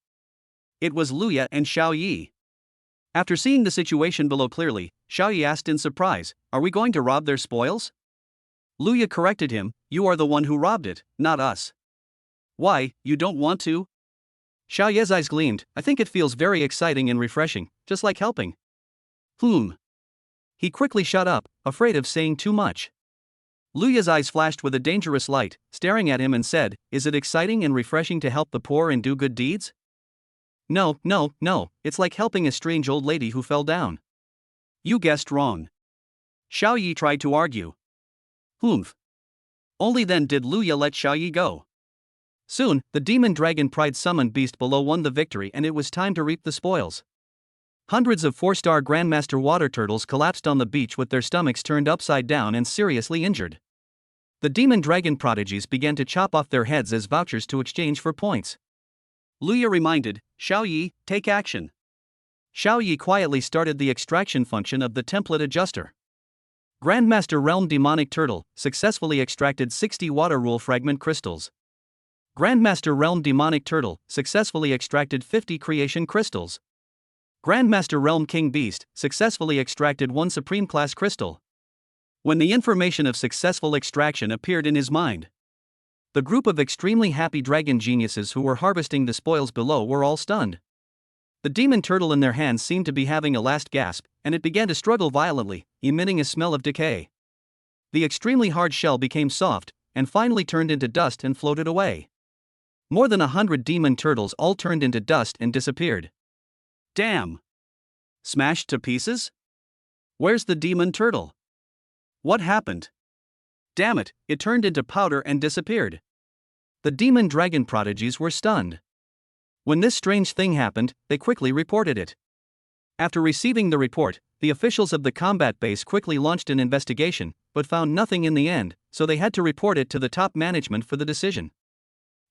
It was Luya and Xiao Yi. After seeing the situation below clearly, Xiao Yi asked in surprise, "Are we going to rob their spoils?" Luya corrected him, "You are the one who robbed it, not us." "Why, you don't want to?" Xiao Yi's eyes gleamed. "I think it feels very exciting and refreshing, just like helping." He quickly shut up, afraid of saying too much. Luya's eyes flashed with a dangerous light, staring at him and said, "Is it exciting and refreshing to help the poor and do good deeds?" No, it's like helping a strange old lady who fell down." "You guessed wrong." Xiao Yi tried to argue. Only then did Luya let Xiao Yi go. Soon, the demon dragon pride summoned beast below won the victory and it was time to reap the spoils. Hundreds of 4-star Grandmaster water turtles collapsed on the beach with their stomachs turned upside down and seriously injured. The demon dragon prodigies began to chop off their heads as vouchers to exchange for points. Luya reminded, "Xiao Yi, take action." Xiao Yi quietly started the extraction function of the template adjuster. Grandmaster Realm Demonic Turtle successfully extracted 60 water rule fragment crystals. Grandmaster Realm Demonic Turtle successfully extracted 50 creation crystals. Grandmaster Realm King Beast successfully extracted 1 Supreme Class crystal. When the information of successful extraction appeared in his mind, the group of extremely happy dragon geniuses who were harvesting the spoils below were all stunned. The demon turtle in their hands seemed to be having a last gasp, and it began to struggle violently, emitting a smell of decay. The extremely hard shell became soft, and finally turned into dust and floated away. More than 100 demon turtles all turned into dust and disappeared. Damn! Smashed to pieces? Where's the demon turtle? What happened? Damn it, it turned into powder and disappeared. The demon dragon prodigies were stunned. When this strange thing happened, they quickly reported it. After receiving the report, the officials of the combat base quickly launched an investigation, but found nothing in the end, so they had to report it to the top management for the decision.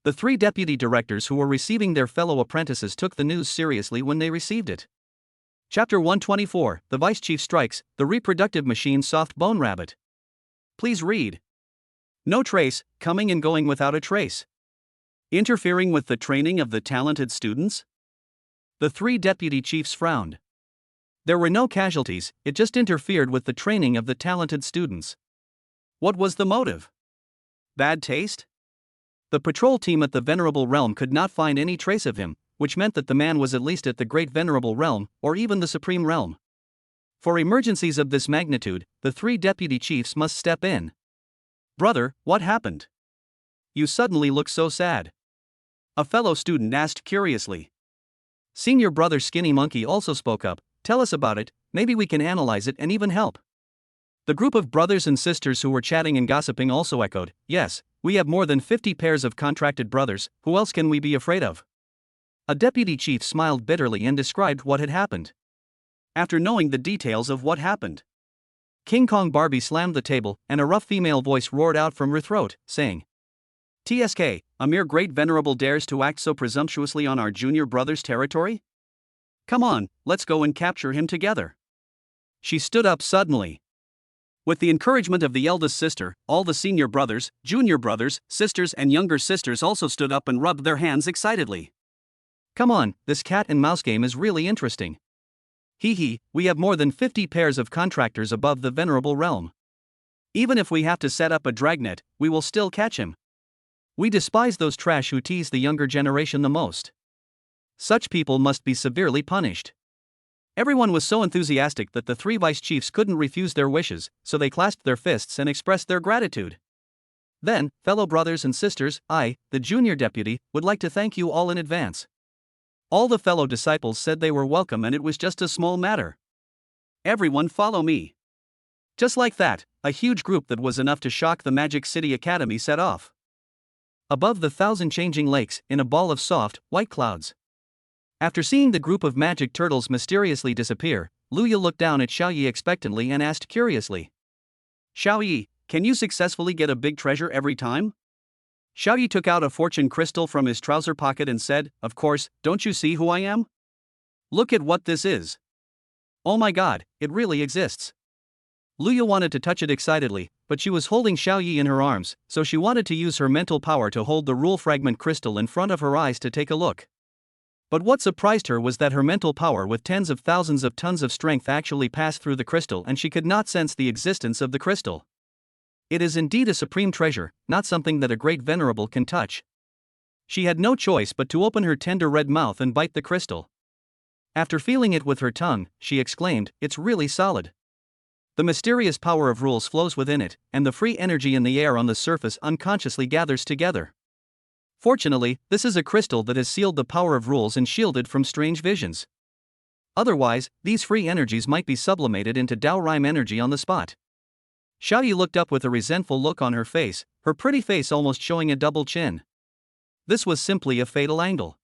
The 3 deputy directors who were receiving their fellow apprentices took the news seriously when they received it. Chapter 124, The Vice Chief Strikes, the Reproductive Machine Soft Bone Rabbit. Please read. No trace, coming and going without a trace. Interfering with the training of the talented students? The 3 deputy chiefs frowned. There were no casualties, it just interfered with the training of the talented students. What was the motive? Bad taste? The patrol team at the Venerable Realm could not find any trace of him, which meant that the man was at least at the Great Venerable Realm, or even the Supreme Realm. For emergencies of this magnitude, the 3 deputy chiefs must step in. "Brother, what happened? You suddenly look so sad." A fellow student asked curiously. Senior brother Skinny Monkey also spoke up, "Tell us about it, maybe we can analyze it and even help." The group of brothers and sisters who were chatting and gossiping also echoed, "Yes, we have more than 50 pairs of contracted brothers, who else can we be afraid of?" A deputy chief smiled bitterly and described what had happened. After knowing the details of what happened, King Kong Barbie slammed the table, and a rough female voice roared out from her throat, saying, "TSK, a mere great venerable dares to act so presumptuously on our junior brother's territory? Come on, let's go and capture him together." She stood up suddenly. With the encouragement of the eldest sister, all the senior brothers, junior brothers, sisters and younger sisters also stood up and rubbed their hands excitedly. "Come on, this cat and mouse game is really interesting. Hee, we have more than 50 pairs of contractors above the Venerable Realm. Even if we have to set up a dragnet, we will still catch him. We despise those trash who tease the younger generation the most." Such people must be severely punished. Everyone was so enthusiastic that the three vice chiefs couldn't refuse their wishes, so they clasped their fists and expressed their gratitude. Then, fellow brothers and sisters, I, the junior deputy, would like to thank you all in advance. All the fellow disciples said they were welcome and it was just a small matter. Everyone follow me. Just like that, a huge group that was enough to shock the Magic City Academy set off. Above the thousand changing lakes, in a ball of soft, white clouds. After seeing the group of magic turtles mysteriously disappear, Luya looked down at Xiaoyi expectantly and asked curiously. Xiaoyi, can you successfully get a big treasure every time? Xiaoyi took out a fortune crystal from his trouser pocket and said, of course, don't you see who I am? Look at what this is. Oh my god, it really exists. Luya wanted to touch it excitedly, but she was holding Xiaoyi in her arms, so she wanted to use her mental power to hold the rule fragment crystal in front of her eyes to take a look. But what surprised her was that her mental power with tens of thousands of tons of strength actually passed through the crystal and she could not sense the existence of the crystal. It is indeed a supreme treasure, not something that a great venerable can touch. She had no choice but to open her tender red mouth and bite the crystal. After feeling it with her tongue, she exclaimed, "It's really solid." The mysterious power of rules flows within it, and the free energy in the air on the surface unconsciously gathers together. Fortunately, this is a crystal that has sealed the power of rules and shielded from strange visions. Otherwise, these free energies might be sublimated into Dao Rime energy on the spot. Xiaoyi looked up with a resentful look on her face, her pretty face almost showing a double chin. This was simply a fatal angle.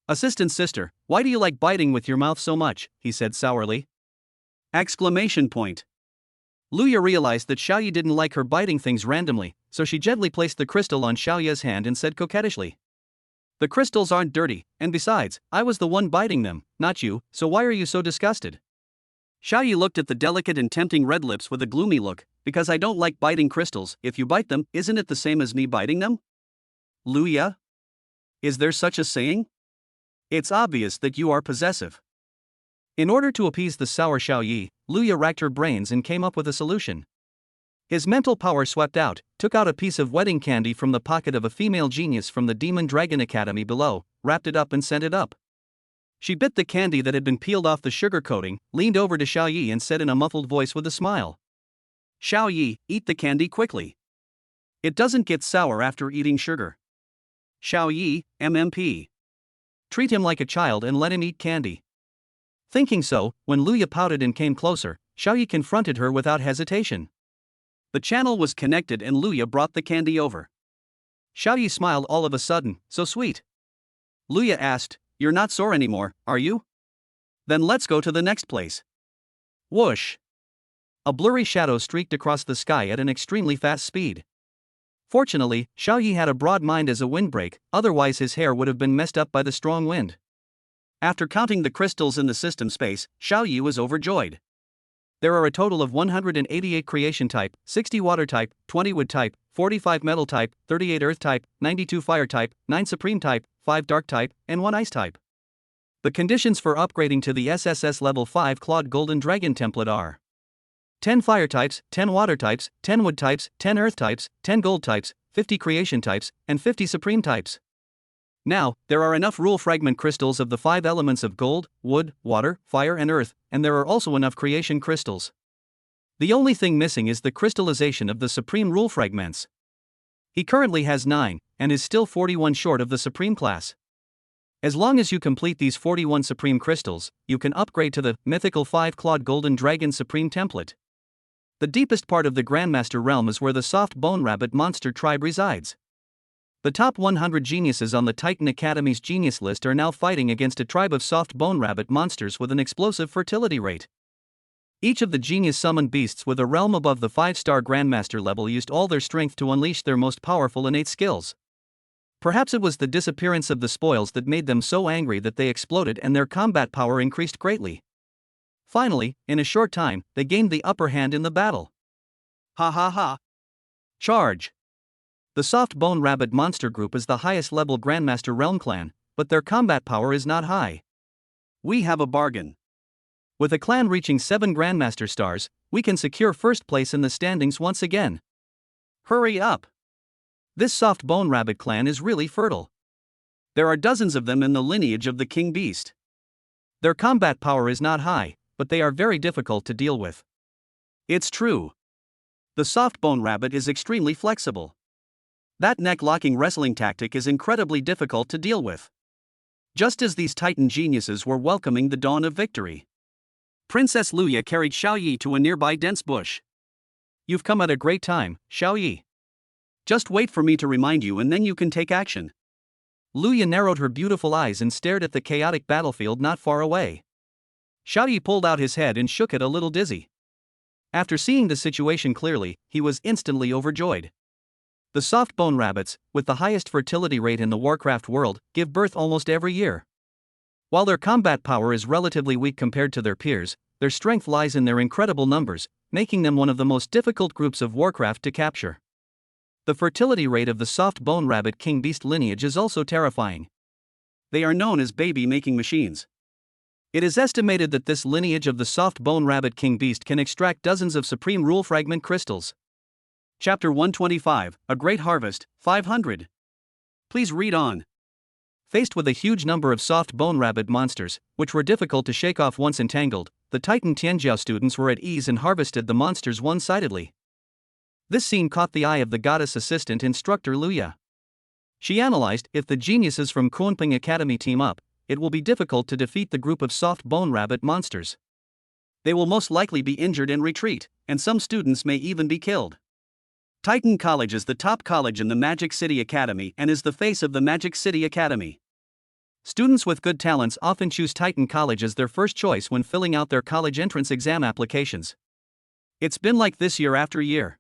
Assistant sister, why do you like biting with your mouth so much? He said sourly. Exclamation point. Luya realized that Xiaoyi didn't like her biting things randomly, so she gently placed the crystal on Xiaoyi's hand and said coquettishly. The crystals aren't dirty, and besides, I was the one biting them, not you, so why are you so disgusted? Xiaoyi looked at the delicate and tempting red lips with a gloomy look, because I don't like biting crystals. If you bite them, isn't it the same as me biting them? Luya? Is there such a saying? It's obvious that you are possessive. In order to appease the sour Xiaoyi, Luya racked her brains and came up with a solution. His mental power swept out, took out a piece of wedding candy from the pocket of a female genius from the Demon Dragon Academy below, wrapped it up and sent it up. She bit the candy that had been peeled off the sugar coating, leaned over to Xiaoyi and said in a muffled voice with a smile. Xiaoyi, eat the candy quickly. It doesn't get sour after eating sugar. Xiaoyi, MMP. Treat him like a child and let him eat candy. Thinking so, when Luya pouted and came closer, Xiaoyi confronted her without hesitation. The channel was connected and Luya brought the candy over. Xiaoyi smiled all of a sudden, so sweet. Luya asked, "You're not sore anymore, are you? Then let's go to the next place." Whoosh! A blurry shadow streaked across the sky at an extremely fast speed. Fortunately, Xiaoyi had a broad mind as a windbreak, otherwise his hair would have been messed up by the strong wind. After counting the crystals in the system space, Xiaoyi was overjoyed. There are a total of 188 creation type, 60 water type, 20 wood type, 45 metal type, 38 earth type, 92 fire type, 9 supreme type, 5 dark type, and 1 ice type. The conditions for upgrading to the SSS level 5 Clawed Golden Dragon template are 10 fire types, 10 water types, 10 wood types, 10 earth types, 10 gold types, 50 creation types, and 50 supreme types. Now, there are enough rule fragment crystals of the 5 elements of gold, wood, water, fire and earth, and there are also enough creation crystals. The only thing missing is the crystallization of the supreme rule fragments. He currently has 9, and is still 41 short of the supreme class. As long as you complete these 41 supreme crystals, you can upgrade to the mythical 5 Clawed Golden Dragon Supreme template. The deepest part of the Grandmaster realm is where the soft bone rabbit monster tribe resides. The top 100 geniuses on the Titan Academy's genius list are now fighting against a tribe of soft bone rabbit monsters with an explosive fertility rate. Each of the genius summoned beasts with a realm above the 5-star Grandmaster level used all their strength to unleash their most powerful innate skills. Perhaps it was the disappearance of the spoils that made them so angry that they exploded and their combat power increased greatly. Finally, in a short time, they gained the upper hand in the battle. Ha ha ha! Charge! The soft bone rabbit monster group is the highest level Grandmaster realm clan, but their combat power is not high. We have a bargain. With a clan reaching 7 Grandmaster stars, we can secure first place in the standings once again. Hurry up! This soft bone rabbit clan is really fertile. There are dozens of them in the lineage of the king beast. Their combat power is not high, but they are very difficult to deal with. It's true. The soft bone rabbit is extremely flexible. That neck-locking wrestling tactic is incredibly difficult to deal with. Just as these Titan geniuses were welcoming the dawn of victory, Princess Luya carried Xiaoyi to a nearby dense bush. You've come at a great time, Xiaoyi. Just wait for me to remind you and then you can take action. Luya narrowed her beautiful eyes and stared at the chaotic battlefield not far away. Xiaoyi pulled out his head and shook it a little dizzy. After seeing the situation clearly, he was instantly overjoyed. The soft bone rabbits, with the highest fertility rate in the Warcraft world, give birth almost every year. While their combat power is relatively weak compared to their peers, their strength lies in their incredible numbers, making them one of the most difficult groups of Warcraft to capture. The fertility rate of the soft bone rabbit king beast lineage is also terrifying. They are known as baby-making machines. It is estimated that this lineage of the soft bone rabbit king beast can extract dozens of supreme rule fragment crystals. Chapter 125, A Great Harvest, 500. Please read on. Faced with a huge number of soft bone rabbit monsters, which were difficult to shake off once entangled, the Titan Tianjiao students were at ease and harvested the monsters one-sidedly. This scene caught the eye of the goddess assistant instructor Luya. She analyzed, if the geniuses from Kunping Academy team up, it will be difficult to defeat the group of soft bone rabbit monsters. They will most likely be injured and retreat, and some students may even be killed. Titan College is the top college in the Magic City Academy and is the face of the Magic City Academy. Students with good talents often choose Titan College as their first choice when filling out their college entrance exam applications. It's been like this year after year.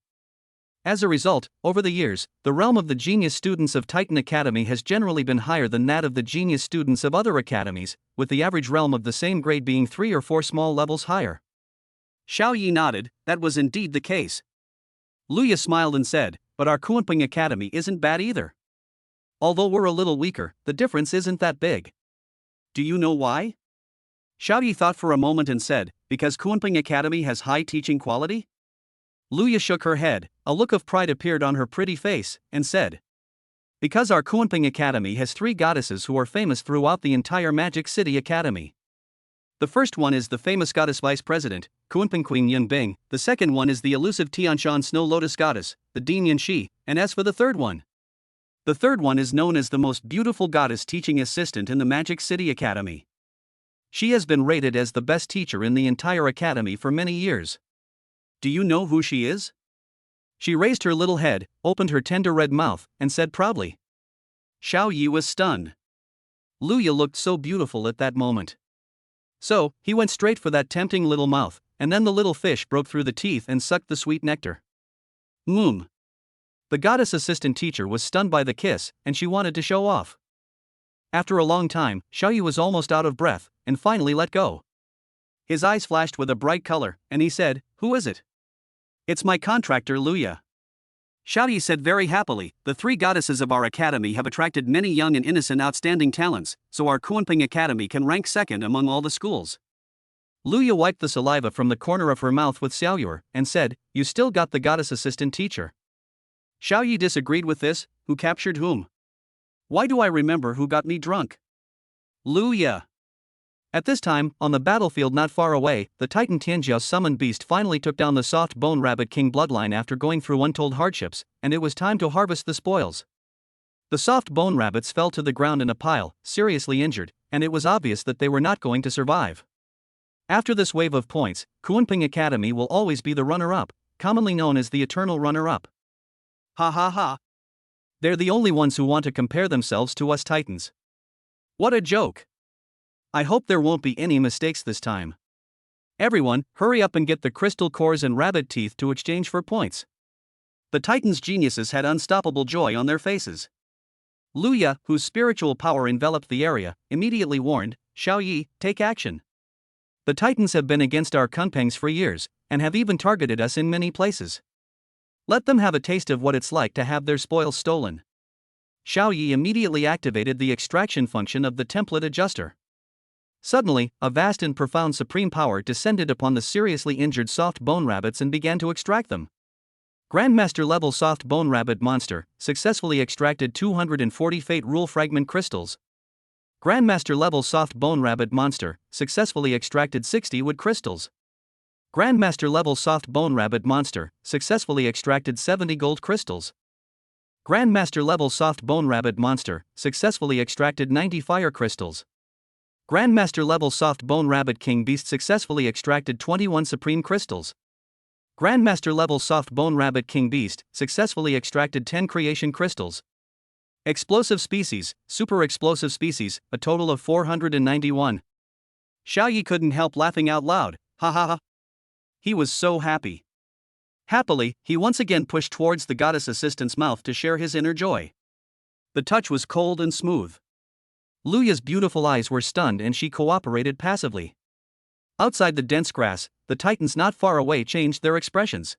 As a result, over the years, the realm of the genius students of Titan Academy has generally been higher than that of the genius students of other academies, with the average realm of the same grade being 3 or 4 small levels higher. Xiaoyi nodded, that was indeed the case. Luya smiled and said, but our Kunping Academy isn't bad either. Although we're a little weaker, the difference isn't that big. Do you know why? Xiaoyi thought for a moment and said, because Kunping Academy has high teaching quality? Luya shook her head, a look of pride appeared on her pretty face, and said, because our Kunping Academy has 3 goddesses who are famous throughout the entire Magic City Academy. The first one is the famous goddess vice president, Kunping Queen Yunbing, the second one is the elusive Tianshan Snow Lotus goddess, the Dean Yanxi, and as for the third one is known as the most beautiful goddess teaching assistant in the Magic City Academy. She has been rated as the best teacher in the entire academy for many years. Do you know who she is? She raised her little head, opened her tender red mouth, and said proudly. Xiaoyi was stunned. Luya looked so beautiful at that moment. So, he went straight for that tempting little mouth, and then the little fish broke through the teeth and sucked the sweet nectar. The goddess assistant teacher was stunned by the kiss, and she wanted to show off. After a long time, Xiaoyi was almost out of breath, and finally let go. His eyes flashed with a bright color, and he said, who is it? It's my contractor Luya. Xiaoyi said very happily, the 3 goddesses of our academy have attracted many young and innocent outstanding talents, so our Kunping Academy can rank second among all the schools. Luya wiped the saliva from the corner of her mouth with Xiaoyue, and said, you still got the goddess assistant teacher. Xiaoyi disagreed with this, who captured whom? Why do I remember who got me drunk? Luya. At this time, on the battlefield not far away, the Titan Tianjiao summoned beast finally took down the soft bone rabbit king bloodline after going through untold hardships, and it was time to harvest the spoils. The soft bone rabbits fell to the ground in a pile, seriously injured, and it was obvious that they were not going to survive. After this wave of points, Kunping Academy will always be the runner-up, commonly known as the eternal runner-up. Ha ha ha. They're the only ones who want to compare themselves to us Titans. What a joke. I hope there won't be any mistakes this time. Everyone, hurry up and get the crystal cores and rabbit teeth to exchange for points. The Titans' geniuses had unstoppable joy on their faces. Luya, whose spiritual power enveloped the area, immediately warned, Xiaoyi, take action. The Titans have been against our Kunpengs for years, and have even targeted us in many places. Let them have a taste of what it's like to have their spoils stolen. Xiaoyi immediately activated the extraction function of the template adjuster. Suddenly, a vast and profound supreme power descended upon the seriously injured soft bone rabbits and began to extract them. Grandmaster level soft bone rabbit monster successfully extracted 240 Fate Rule fragment crystals. Grandmaster level soft bone rabbit monster successfully extracted 60 wood crystals. Grandmaster level soft bone rabbit monster successfully extracted 70 gold crystals. Grandmaster level soft bone rabbit monster successfully extracted 90 fire crystals. Grandmaster level soft bone rabbit king beast successfully extracted 21 supreme crystals. Grandmaster level soft bone rabbit king beast successfully extracted 10 creation crystals. Explosive species, super explosive species, a total of 491. Xiaoyi couldn't help laughing out loud, ha ha ha. He was so happy. Happily, he once again pushed towards the goddess assistant's mouth to share his inner joy. The touch was cold and smooth. Luya's beautiful eyes were stunned and she cooperated passively. Outside the dense grass, the titans not far away changed their expressions.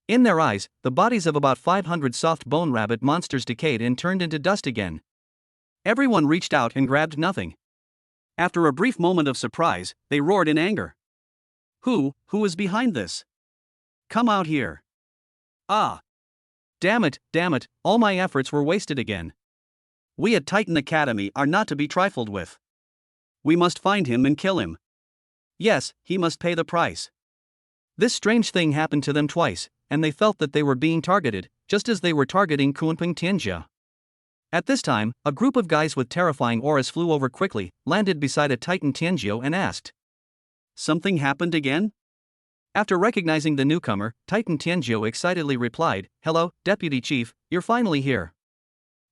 In their eyes, the bodies of about 500 soft bone rabbit monsters decayed and turned into dust again. Everyone reached out and grabbed nothing. After a brief moment of surprise, they roared in anger. Who is behind this? Come out here. Ah! Damn it, all my efforts were wasted again. We at Titan Academy are not to be trifled with. We must find him and kill him. Yes, he must pay the price. This strange thing happened to them twice, and they felt that they were being targeted, just as they were targeting Kunpeng Tianjia. At this time, a group of guys with terrifying auras flew over quickly, landed beside a Titan Tianjio and asked. Something happened again? After recognizing the newcomer, Titan Tianjio excitedly replied, Hello, Deputy Chief, you're finally here.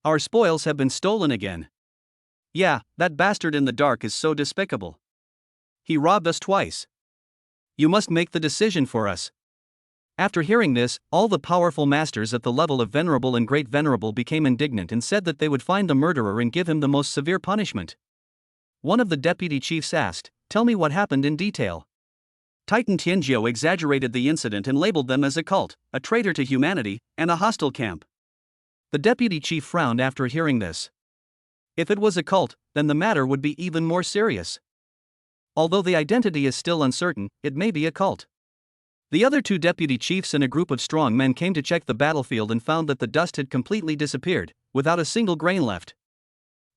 Our spoils have been stolen again. Yeah, that bastard in the dark is so despicable. He robbed us twice. You must make the decision for us. After hearing this, all the powerful masters at the level of Venerable and Great Venerable became indignant and said that they would find the murderer and give him the most severe punishment. One of the deputy chiefs asked, Tell me what happened in detail. Titan Tianjio exaggerated the incident and labeled them as a cult, a traitor to humanity, and a hostile camp. The deputy chief frowned after hearing this. If it was a cult, then the matter would be even more serious. Although the identity is still uncertain, it may be a cult. The other two deputy chiefs and a group of strong men came to check the battlefield and found that the dust had completely disappeared, without a single grain left.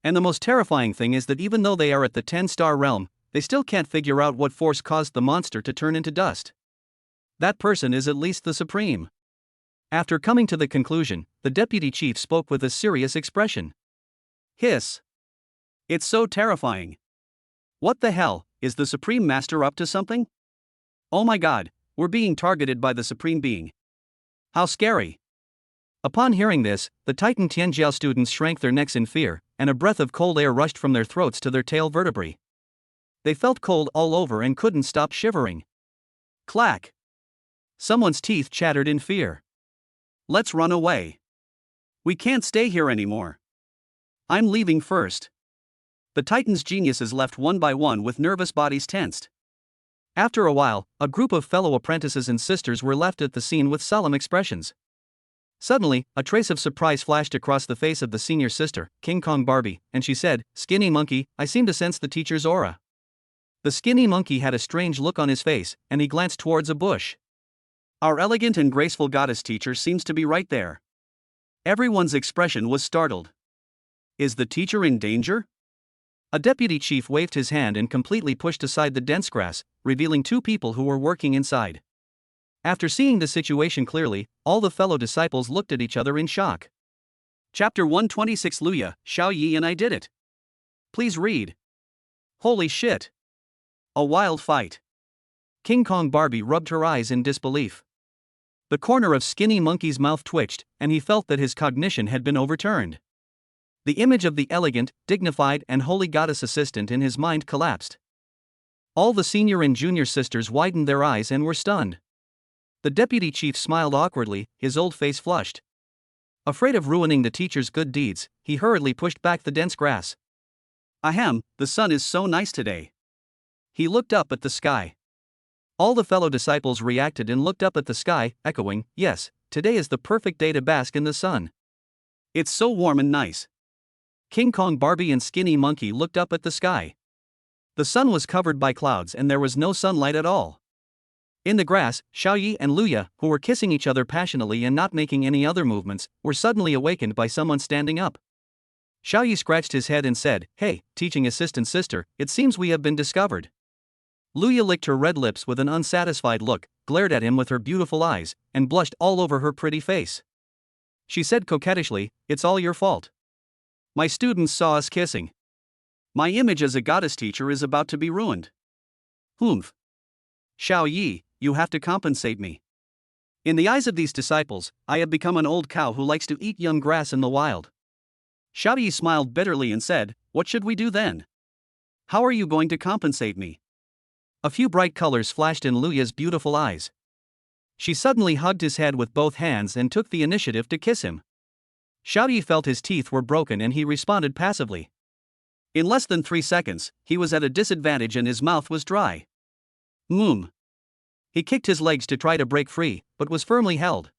And the most terrifying thing is that even though they are at the 10-star realm, they still can't figure out what force caused the monster to turn into dust. That person is at least the supreme. After coming to the conclusion, the deputy chief spoke with a serious expression. Hiss. It's so terrifying. What the hell, is the Supreme Master up to something? Oh my god, we're being targeted by the Supreme Being. How scary. Upon hearing this, the Titan Tianjiao students shrank their necks in fear, and a breath of cold air rushed from their throats to their tail vertebrae. They felt cold all over and couldn't stop shivering. Clack. Someone's teeth chattered in fear. Let's run away. We can't stay here anymore. I'm leaving first. The Titans' geniuses left one by one with nervous bodies tensed. After a while, a group of fellow apprentices and sisters were left at the scene with solemn expressions. Suddenly, a trace of surprise flashed across the face of the senior sister, King Kong Barbie, and she said, Skinny monkey, I seem to sense the teacher's aura. The skinny monkey had a strange look on his face, and he glanced towards a bush. Our elegant and graceful goddess teacher seems to be right there. Everyone's expression was startled. Is the teacher in danger? A deputy chief waved his hand and completely pushed aside the dense grass, revealing two people who were working inside. After seeing the situation clearly, all the fellow disciples looked at each other in shock. Chapter 126 Luya, Xiaoyi and I did it. Please read. Holy shit. A wild fight. King Kong Barbie rubbed her eyes in disbelief. The corner of Skinny Monkey's mouth twitched, and he felt that his cognition had been overturned. The image of the elegant, dignified, and holy goddess assistant in his mind collapsed. All the senior and junior sisters widened their eyes and were stunned. The deputy chief smiled awkwardly, his old face flushed. Afraid of ruining the teacher's good deeds, he hurriedly pushed back the dense grass. Ahem, the sun is so nice today. He looked up at the sky. All the fellow disciples reacted and looked up at the sky, echoing, yes, today is the perfect day to bask in the sun. It's so warm and nice. King Kong Barbie and Skinny Monkey looked up at the sky. The sun was covered by clouds and there was no sunlight at all. In the grass, Xiaoyi and Luya, who were kissing each other passionately and not making any other movements, were suddenly awakened by someone standing up. Xiaoyi scratched his head and said, "Hey, teaching assistant sister, it seems we have been discovered." Luya licked her red lips with an unsatisfied look, glared at him with her beautiful eyes, and blushed all over her pretty face. She said coquettishly, "It's all your fault. My students saw us kissing. My image as a goddess teacher is about to be ruined. Humph. Xiaoyi, you have to compensate me. In the eyes of these disciples, I have become an old cow who likes to eat young grass in the wild." Xiaoyi smiled bitterly and said, "What should we do then? How are you going to compensate me?" A few bright colors flashed in Luya's beautiful eyes. She suddenly hugged his head with both hands and took the initiative to kiss him. Xiaoyi felt his teeth were broken and he responded passively. In less than 3 seconds, he was at a disadvantage and his mouth was dry. He kicked his legs to try to break free, but was firmly held.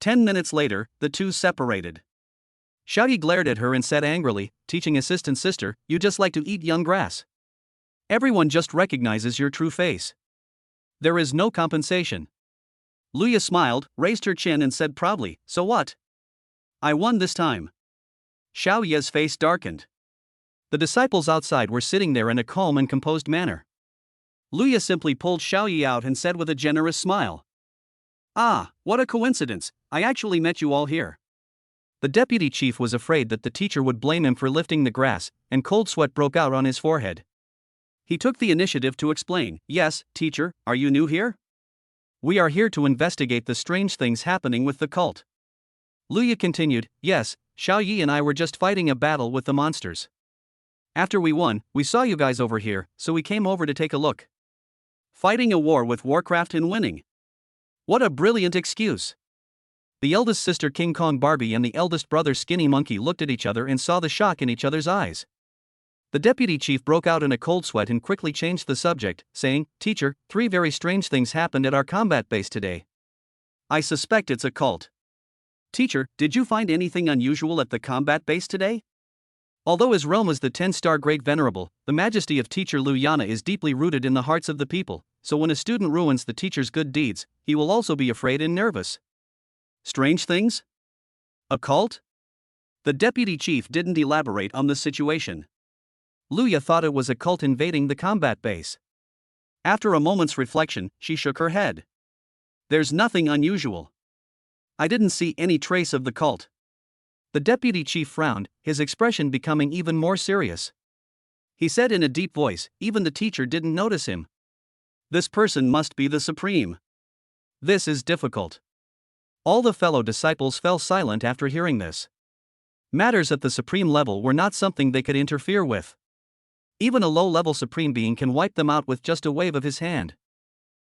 10 minutes later, the two separated. Xiaoyi glared at her and said angrily, "Teaching assistant sister, you just like to eat young grass. Everyone just recognizes your true face. There is no compensation." Luya smiled, raised her chin and said proudly, "So what? I won this time." Xiaoyi's face darkened. The disciples outside were sitting there in a calm and composed manner. Luya simply pulled Xiaoyi out and said with a generous smile, "Ah, what a coincidence, I actually met you all here." The deputy chief was afraid that the teacher would blame him for lifting the grass, and cold sweat broke out on his forehead. He took the initiative to explain, "Yes, teacher, are you new here? We are here to investigate the strange things happening with the cult." Luya continued, "Yes, Xiaoyi and I were just fighting a battle with the monsters. After we won, we saw you guys over here, so we came over to take a look." Fighting a war with Warcraft and winning. What a brilliant excuse. The eldest sister King Kong Barbie and the eldest brother Skinny Monkey looked at each other and saw the shock in each other's eyes. The deputy chief broke out in a cold sweat and quickly changed the subject, saying, "Teacher, 3 very strange things happened at our combat base today. I suspect it's a cult." "Teacher, did you find anything unusual at the combat base today?" Although his realm is the 10-star Great Venerable, the majesty of teacher Luyana is deeply rooted in the hearts of the people, so when a student ruins the teacher's good deeds, he will also be afraid and nervous. Strange things? A cult? The deputy chief didn't elaborate on the situation. Luya thought it was a cult invading the combat base. After a moment's reflection, she shook her head. "There's nothing unusual. I didn't see any trace of the cult." The deputy chief frowned, his expression becoming even more serious. He said in a deep voice, "Even the teacher didn't notice him. This person must be the supreme. This is difficult." All the fellow disciples fell silent after hearing this. Matters at the supreme level were not something they could interfere with. Even a low-level supreme being can wipe them out with just a wave of his hand.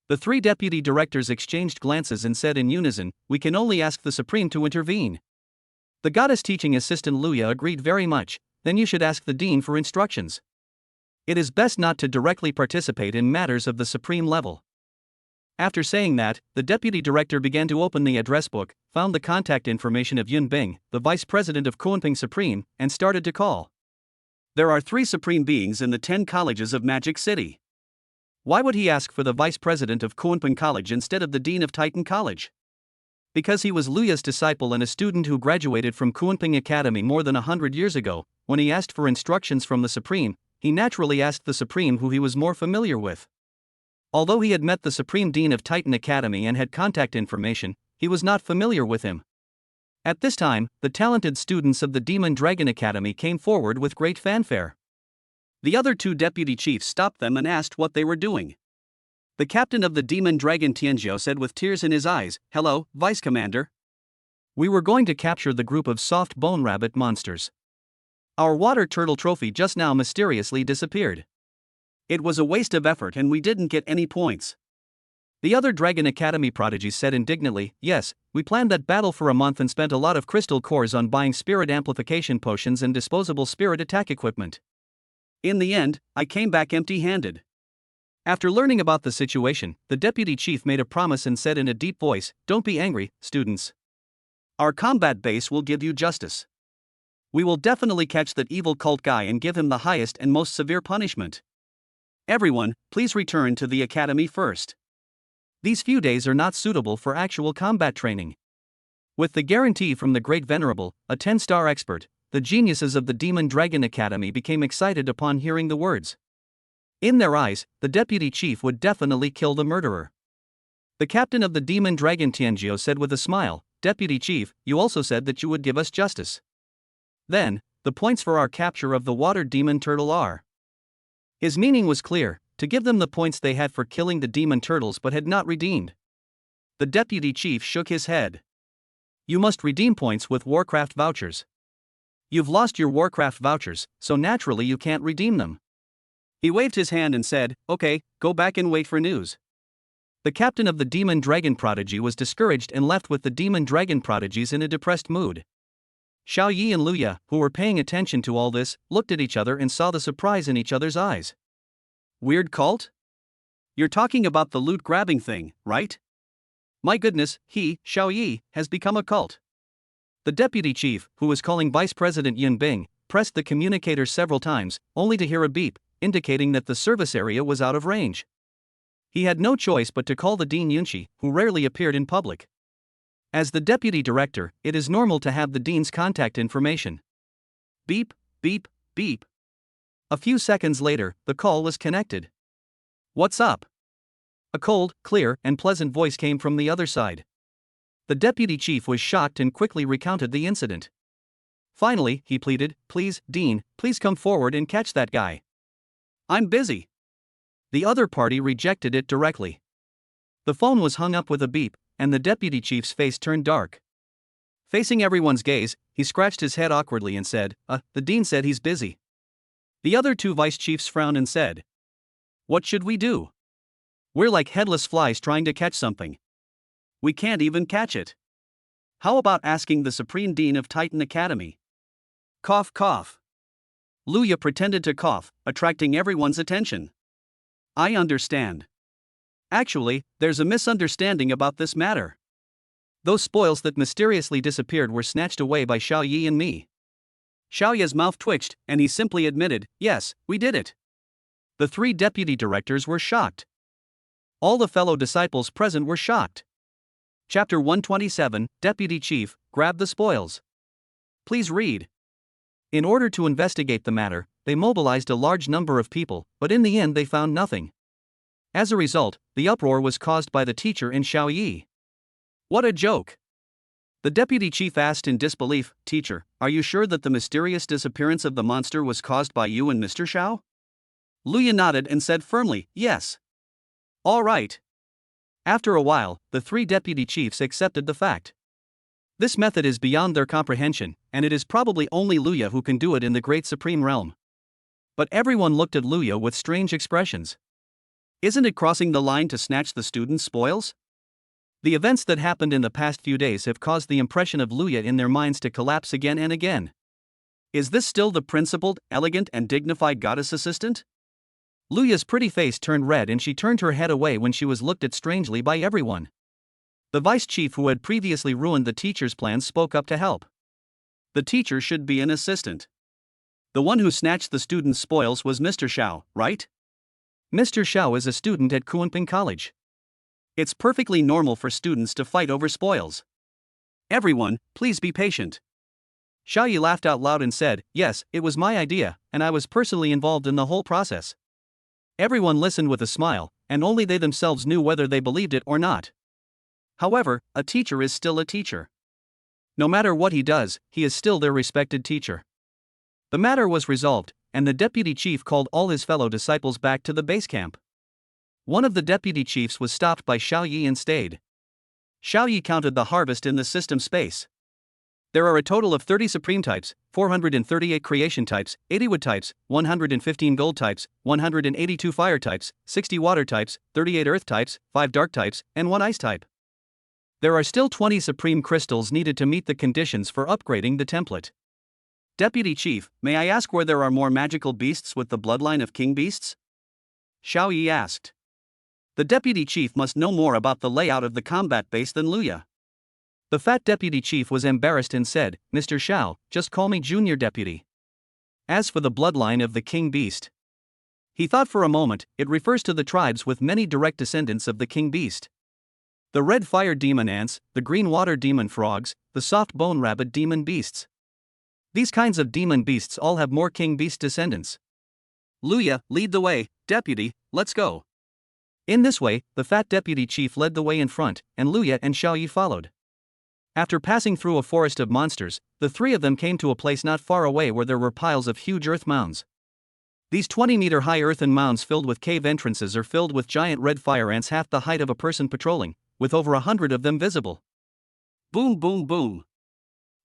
The 3 deputy directors exchanged glances and said in unison, "We can only ask the supreme to intervene." The goddess teaching assistant Luya agreed very much, "Then you should ask the dean for instructions. It is best not to directly participate in matters of the supreme level." After saying that, the deputy director began to open the address book, found the contact information of Yun Bing, the vice president of Kunping Supreme, and started to call. There are 3 supreme beings in the 10 colleges of Magic City. Why would he ask for the vice president of Kunping College instead of the dean of Titan College? Because he was Luya's disciple and a student who graduated from Kunping Academy more than 100 years ago, when he asked for instructions from the Supreme, he naturally asked the Supreme who he was more familiar with. Although he had met the Supreme Dean of Titan Academy and had contact information, he was not familiar with him. At this time, the talented students of the Demon Dragon Academy came forward with great fanfare. The other 2 deputy chiefs stopped them and asked what they were doing. The captain of the Demon Dragon Tianzhou said with tears in his eyes, "Hello, Vice Commander. We were going to capture the group of soft bone rabbit monsters. Our water turtle trophy just now mysteriously disappeared. It was a waste of effort and we didn't get any points." The other Dragon Academy prodigies said indignantly, "Yes, we planned that battle for a month and spent a lot of crystal cores on buying spirit amplification potions and disposable spirit attack equipment. In the end, I came back empty-handed." After learning about the situation, the deputy chief made a promise and said in a deep voice, "Don't be angry, students. Our combat base will give you justice. We will definitely catch that evil cult guy and give him the highest and most severe punishment. Everyone, please return to the academy first." These few days are not suitable for actual combat training. With the guarantee from the Great Venerable, a 10-star expert, the geniuses of the Demon Dragon Academy became excited upon hearing the words. In their eyes, the deputy chief would definitely kill the murderer. The captain of the Demon Dragon Tianjiu said with a smile, "Deputy Chief, you also said that you would give us justice. Then, the points for our capture of the water demon turtle are." His meaning was clear, to give them the points they had for killing the demon turtles but had not redeemed. The deputy chief shook his head. "You must redeem points with Warcraft vouchers. You've lost your Warcraft vouchers, so naturally you can't redeem them." He waved his hand and said, "Okay, go back and wait for news." The captain of the Demon Dragon Prodigy was discouraged and left with the Demon Dragon Prodigies in a depressed mood. Xiao Yi and Luya, who were paying attention to all this, looked at each other and saw the surprise in each other's eyes. "Weird cult? You're talking about the loot grabbing thing, right? My goodness, Xiao Yi, has become a cult." The deputy chief, who was calling Vice President Yin Bing, pressed the communicator several times, only to hear a beep, indicating that the service area was out of range. He had no choice but to call the Dean Yunshi, who rarely appeared in public. As the deputy director, it is normal to have the dean's contact information. Beep, beep, beep. A few seconds later, the call was connected. "What's up?" A cold, clear, and pleasant voice came from the other side. The deputy chief was shocked and quickly recounted the incident. Finally, he pleaded, "Please, Dean, please come forward and catch that guy. I'm busy." The other party rejected it directly. The phone was hung up with a beep, and the deputy chief's face turned dark. Facing everyone's gaze, he scratched his head awkwardly and said, The dean said he's busy." The other two vice chiefs frowned and said, "What should we do? We're like headless flies trying to catch something. We can't even catch it. How about asking the Supreme Dean of Titan Academy?" Cough, cough. Luya pretended to cough, attracting everyone's attention. "I understand. Actually, there's a misunderstanding about this matter. Those spoils that mysteriously disappeared were snatched away by Xiao Yi and me." Xiao Yi's mouth twitched, and he simply admitted, "Yes, we did it." The three deputy directors were shocked. All the fellow disciples present were shocked. Chapter 127, Deputy Chief, Grab the Spoils. Please read. In order to investigate the matter, they mobilized a large number of people, but in the end they found nothing. As a result, the uproar was caused by the teacher and Xiao Yi. "What a joke!" The deputy chief asked in disbelief, "Teacher, are you sure that the mysterious disappearance of the monster was caused by you and Mr. Xiao?" Luya nodded and said firmly, "Yes." "All right." After a while, the three deputy chiefs accepted the fact. This method is beyond their comprehension, and it is probably only Luya who can do it in the Great Supreme Realm. But everyone looked at Luya with strange expressions. Isn't it crossing the line to snatch the students' spoils? The events that happened in the past few days have caused the impression of Luya in their minds to collapse again and again. Is this still the principled, elegant, and dignified goddess assistant? Luya's pretty face turned red and she turned her head away when she was looked at strangely by everyone. The vice chief who had previously ruined the teacher's plans spoke up to help. The teacher should be an assistant. The one who snatched the students' spoils was Mr. Xiao, right? Mr. Xiao is a student at Kunping College. It's perfectly normal for students to fight over spoils. Everyone, please be patient. Xiao Yi laughed out loud and said, "Yes, it was my idea, and I was personally involved in the whole process." Everyone listened with a smile, and only they themselves knew whether they believed it or not. However, a teacher is still a teacher. No matter what he does, he is still their respected teacher. The matter was resolved, and the deputy chief called all his fellow disciples back to the base camp. One of the deputy chiefs was stopped by Xiao Yi and stayed. Xiao Yi counted the harvest in the system space. There are a total of 30 supreme types, 438 creation types, 80 wood types, 115 gold types, 182 fire types, 60 water types, 38 earth types, 5 dark types, and 1 ice type. There are still 20 supreme crystals needed to meet the conditions for upgrading the template. Deputy Chief, may I ask where there are more magical beasts with the bloodline of king beasts? Xiao Yi asked. The deputy chief must know more about the layout of the combat base than Luya. The fat deputy chief was embarrassed and said, "Mr. Xiao, just call me junior deputy." As for the bloodline of the king beast, he thought for a moment, it refers to the tribes with many direct descendants of the king beast. The red fire demon ants, the green water demon frogs, the soft bone rabbit demon beasts. These kinds of demon beasts all have more king beast descendants. Luya, lead the way, deputy, let's go. In this way, the fat deputy chief led the way in front, and Luya and Xiaoyi followed. After passing through a forest of monsters, the three of them came to a place not far away where there were piles of huge earth mounds. These 20-meter-high earthen mounds filled with cave entrances are filled with giant red fire ants half the height of a person patrolling, with over 100 of them visible. Boom, boom, boom.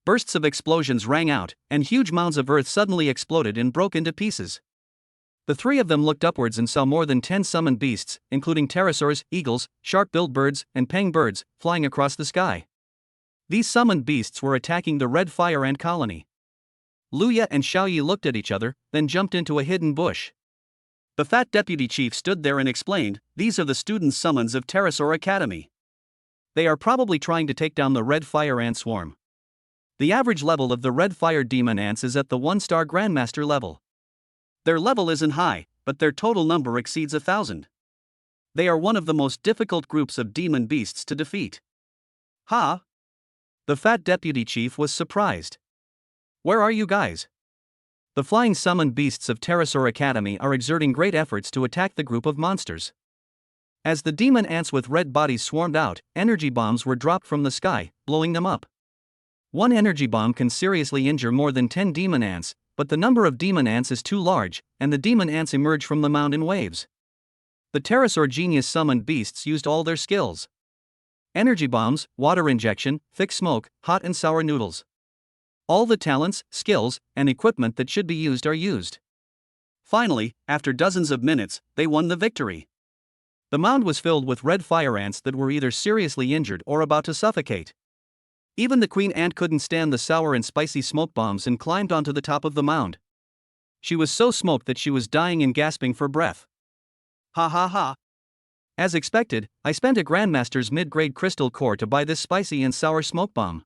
Bursts of explosions rang out, and huge mounds of earth suddenly exploded and broke into pieces. The three of them looked upwards and saw more than 10 summoned beasts, including pterosaurs, eagles, sharp-billed birds, and peng birds, flying across the sky. These summoned beasts were attacking the red fire ant colony. Luya and Xiaoyi looked at each other, then jumped into a hidden bush. The fat deputy chief stood there and explained, "These are the students' summons of Pterosaur Academy. They are probably trying to take down the red fire ant swarm. The average level of the red fire demon ants is at the 1-star Grandmaster level. Their level isn't high, but their total number exceeds 1,000. They are one of the most difficult groups of demon beasts to defeat." "Ha?" The fat deputy chief was surprised. "Where are you guys?" The flying summoned beasts of Pterosaur Academy are exerting great efforts to attack the group of monsters. As the demon ants with red bodies swarmed out, energy bombs were dropped from the sky, blowing them up. One energy bomb can seriously injure more than 10 demon ants, but the number of demon ants is too large, and the demon ants emerge from the mound in waves. The Pterosaur genius summoned beasts used all their skills. Energy bombs, water injection, thick smoke, hot and sour noodles. All the talents, skills, and equipment that should be used are used. Finally, after dozens of minutes, they won the victory. The mound was filled with red fire ants that were either seriously injured or about to suffocate. Even the queen ant couldn't stand the sour and spicy smoke bombs and climbed onto the top of the mound. She was so smoked that she was dying and gasping for breath. Ha ha ha. As expected, I spent a Grandmaster's mid-grade crystal core to buy this spicy and sour smoke bomb.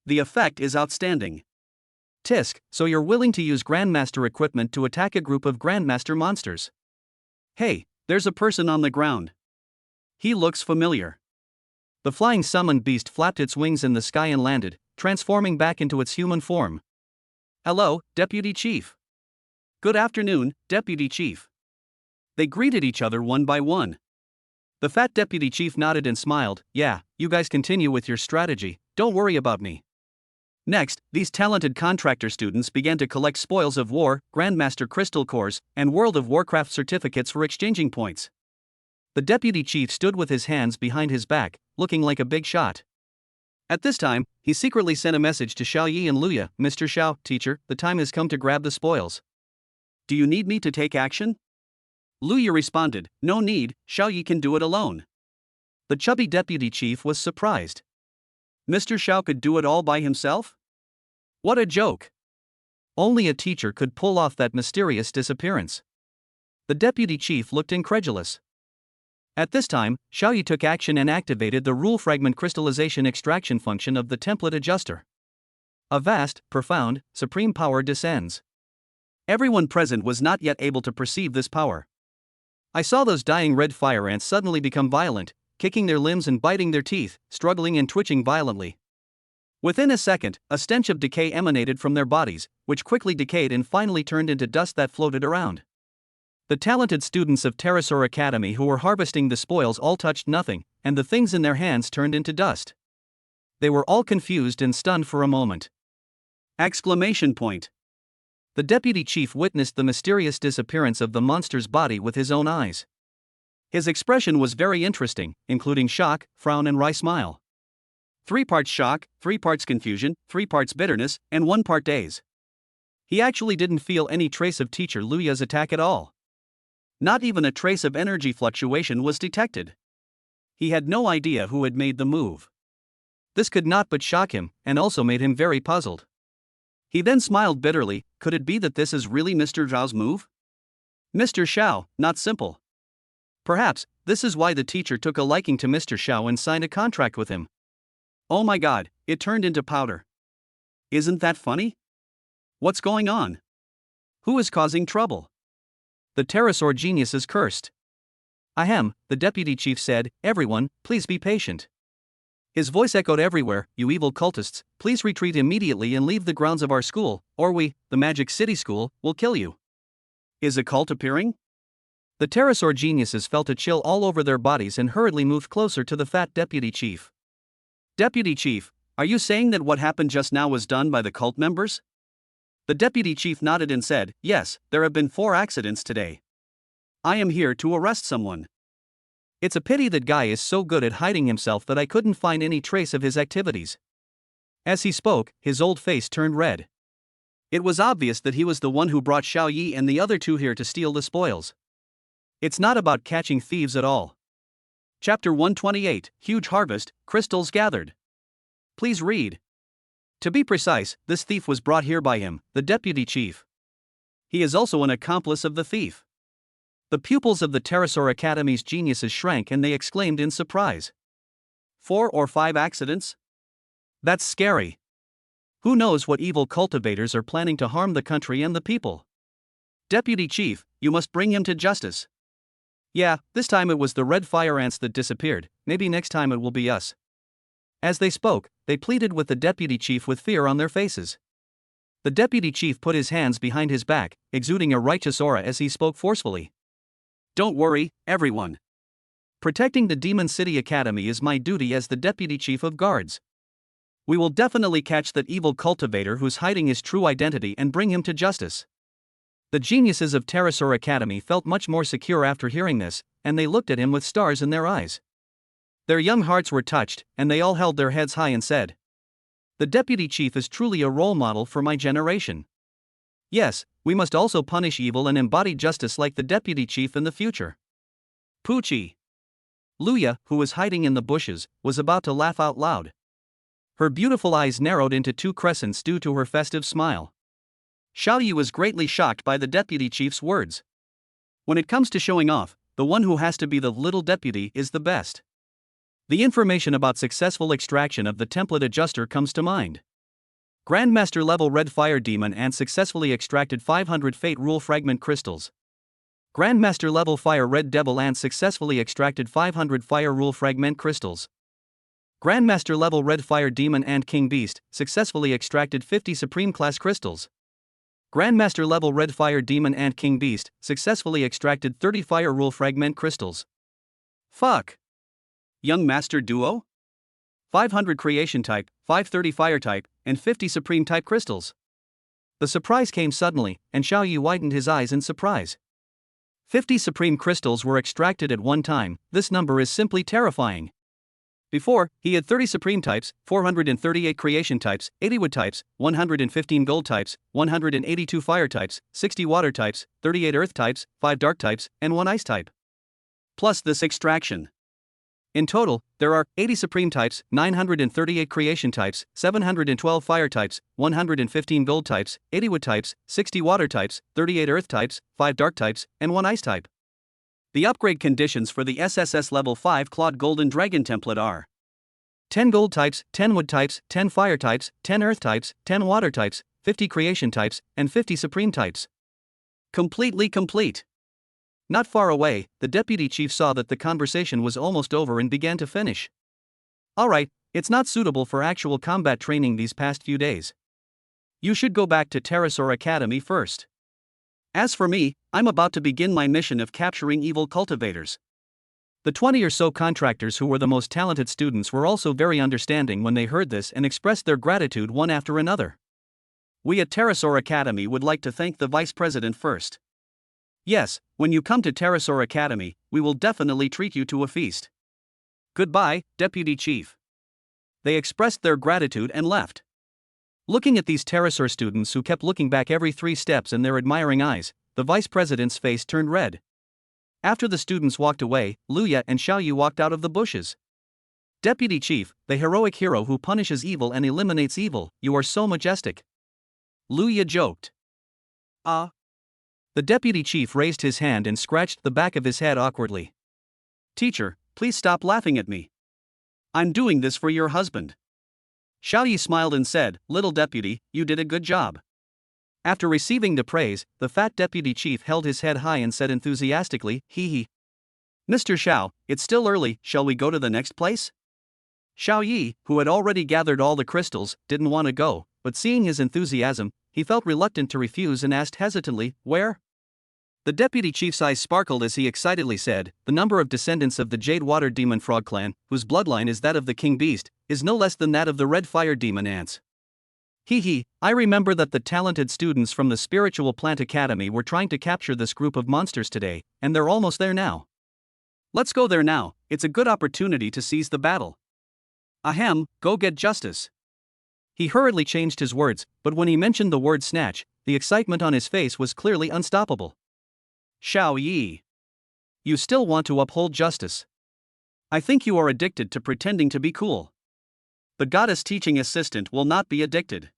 The effect is outstanding. Tisk, so you're willing to use Grandmaster equipment to attack a group of Grandmaster monsters? Hey, there's a person on the ground. He looks familiar. The flying summoned beast flapped its wings in the sky and landed, transforming back into its human form. "Hello, Deputy Chief." "Good afternoon, Deputy Chief." They greeted each other one by one. The fat deputy chief nodded and smiled. "Yeah, you guys continue with your strategy, don't worry about me." Next, these talented contractor students began to collect spoils of war, Grandmaster crystal cores, and World of Warcraft certificates for exchanging points. The deputy chief stood with his hands behind his back, looking like a big shot. At this time, he secretly sent a message to Xiaoyi and Luya. "Mr. Xiao, teacher, the time has come to grab the spoils. Do you need me to take action?" Luya responded, "No need, Xiaoyi can do it alone." The chubby deputy chief was surprised. Mr. Xiao could do it all by himself? What a joke! Only a teacher could pull off that mysterious disappearance. The deputy chief looked incredulous. At this time, Xiaoyi took action and activated the rule fragment crystallization extraction function of the template adjuster. A vast, profound, supreme power descends. Everyone present was not yet able to perceive this power. I saw those dying red fire ants suddenly become violent, kicking their limbs and biting their teeth, struggling and twitching violently. Within a second, a stench of decay emanated from their bodies, which quickly decayed and finally turned into dust that floated around. The talented students of Pterosaur Academy who were harvesting the spoils all touched nothing, and the things in their hands turned into dust. They were all confused and stunned for a moment. Exclamation point. The deputy chief witnessed the mysterious disappearance of the monster's body with his own eyes. His expression was very interesting, including shock, frown and wry smile. 3 parts shock, 3 parts confusion, 3 parts bitterness, and 1 part daze. He actually didn't feel any trace of teacher Luya's attack at all. Not even a trace of energy fluctuation was detected. He had no idea who had made the move. This could not but shock him, and also made him very puzzled. He then smiled bitterly. Could it be that this is really Mr. Zhao's move? Mr. Xiao, not simple. Perhaps, this is why the teacher took a liking to Mr. Xiao and signed a contract with him. Oh my god, it turned into powder. Isn't that funny? What's going on? Who is causing trouble? The pterosaur genius is cursed. Ahem, the deputy chief said, everyone, please be patient. His voice echoed everywhere, you evil cultists, please retreat immediately and leave the grounds of our school, or we, the Magic City School, will kill you. Is a cult appearing? The pterosaur geniuses felt a chill all over their bodies and hurriedly moved closer to the fat deputy chief. Deputy chief, are you saying that what happened just now was done by the cult members? The deputy chief nodded and said, yes, there have been 4 accidents today. I am here to arrest someone. It's a pity that guy is so good at hiding himself that I couldn't find any trace of his activities. As he spoke, his old face turned red. It was obvious that he was the one who brought Xiao Yi and the other 2 here to steal the spoils. It's not about catching thieves at all. Chapter 128, Huge Harvest, Crystals Gathered. Please read. To be precise, this thief was brought here by him, the deputy chief. He is also an accomplice of the thief. The pupils of the Pterosaur Academy's geniuses shrank and they exclaimed in surprise. 4 or 5 accidents? That's scary. Who knows what evil cultivators are planning to harm the country and the people? Deputy Chief, you must bring him to justice. Yeah, this time it was the red fire ants that disappeared, maybe next time it will be us. As they spoke, they pleaded with the deputy chief with fear on their faces. The deputy chief put his hands behind his back, exuding a righteous aura as he spoke forcefully. Don't worry, everyone. Protecting the Demon City Academy is my duty as the deputy chief of guards. We will definitely catch that evil cultivator who's hiding his true identity and bring him to justice. The geniuses of Pterosaur Academy felt much more secure after hearing this, and they looked at him with stars in their eyes. Their young hearts were touched, and they all held their heads high and said, the deputy chief is truly a role model for my generation. Yes, we must also punish evil and embody justice like the deputy chief in the future. Poochie. Luya, who was hiding in the bushes, was about to laugh out loud. Her beautiful eyes narrowed into 2 crescents due to her festive smile. Xiao Yi was greatly shocked by the deputy chief's words. When it comes to showing off, the one who has to be the little deputy is the best. The information about successful extraction of the template adjuster comes to mind. Grandmaster level Red Fire Demon Ant successfully extracted 500 Fate Rule Fragment Crystals. Grandmaster level Fire Red Devil Ant successfully extracted 500 Fire Rule Fragment Crystals. Grandmaster level Red Fire Demon Ant King Beast successfully extracted 50 Supreme Class Crystals. Grandmaster level Red Fire Demon Ant King Beast successfully extracted 30 Fire Rule Fragment Crystals. Fuck. Young Master Duo? 500 Creation Type, 530 Fire Type, and 50 Supreme Type Crystals. The surprise came suddenly, and Xiao Yi widened his eyes in surprise. 50 Supreme Crystals were extracted at one time. This number is simply terrifying. Before, he had 30 Supreme Types, 438 Creation Types, 80 Wood Types, 115 Gold Types, 182 Fire Types, 60 Water Types, 38 Earth Types, 5 Dark Types, and 1 Ice Type. Plus this extraction. In total, there are 80 Supreme Types, 938 Creation Types, 712 Fire Types, 115 Gold Types, 80 Wood Types, 60 Water Types, 38 Earth Types, 5 Dark Types, and 1 Ice Type. The upgrade conditions for the SSS-level 5 Clawed Golden Dragon template are 10 Gold Types, 10 Wood Types, 10 Fire Types, 10 Earth Types, 10 Water Types, 50 Creation Types, and 50 Supreme Types. Completely complete. Not far away, the deputy chief saw that the conversation was almost over and began to finish. Alright, it's not suitable for actual combat training these past few days. You should go back to Pterosaur Academy first. As for me, I'm about to begin my mission of capturing evil cultivators. The 20 or so contractors who were the most talented students were also very understanding when they heard this and expressed their gratitude one after another. We at Pterosaur Academy would like to thank the Vice President first. Yes, when you come to Pterosaur Academy, we will definitely treat you to a feast. Goodbye, Deputy Chief. They expressed their gratitude and left. Looking at these Pterosaur students who kept looking back every 3 steps in their admiring eyes, the Vice President's face turned red. After the students walked away, Luya and Xiao Yi walked out of the bushes. Deputy Chief, the heroic hero who punishes evil and eliminates evil, you are so majestic. Luya joked. The deputy chief raised his hand and scratched the back of his head awkwardly. Teacher, please stop laughing at me. I'm doing this for your husband. Xiao Yi smiled and said, Little deputy, you did a good job. After receiving the praise, the fat deputy chief held his head high and said enthusiastically, hee hee. Mr. Xiao, it's still early, shall we go to the next place? Xiao Yi, who had already gathered all the crystals, didn't want to go, but seeing his enthusiasm, he felt reluctant to refuse and asked hesitantly, where? The deputy chief's eyes sparkled as he excitedly said, the number of descendants of the Jade Water Demon Frog clan, whose bloodline is that of the King Beast, is no less than that of the Red Fire Demon Ants. I remember that the talented students from the Spiritual Plant Academy were trying to capture this group of monsters today, and they're almost there now. Let's go there now, it's a good opportunity to seize the battle. Ahem, go get justice. He hurriedly changed his words, but when he mentioned the word snatch, the excitement on his face was clearly unstoppable. Xiao Yi. You still want to uphold justice. I think you are addicted to pretending to be cool. The goddess teaching assistant will not be addicted.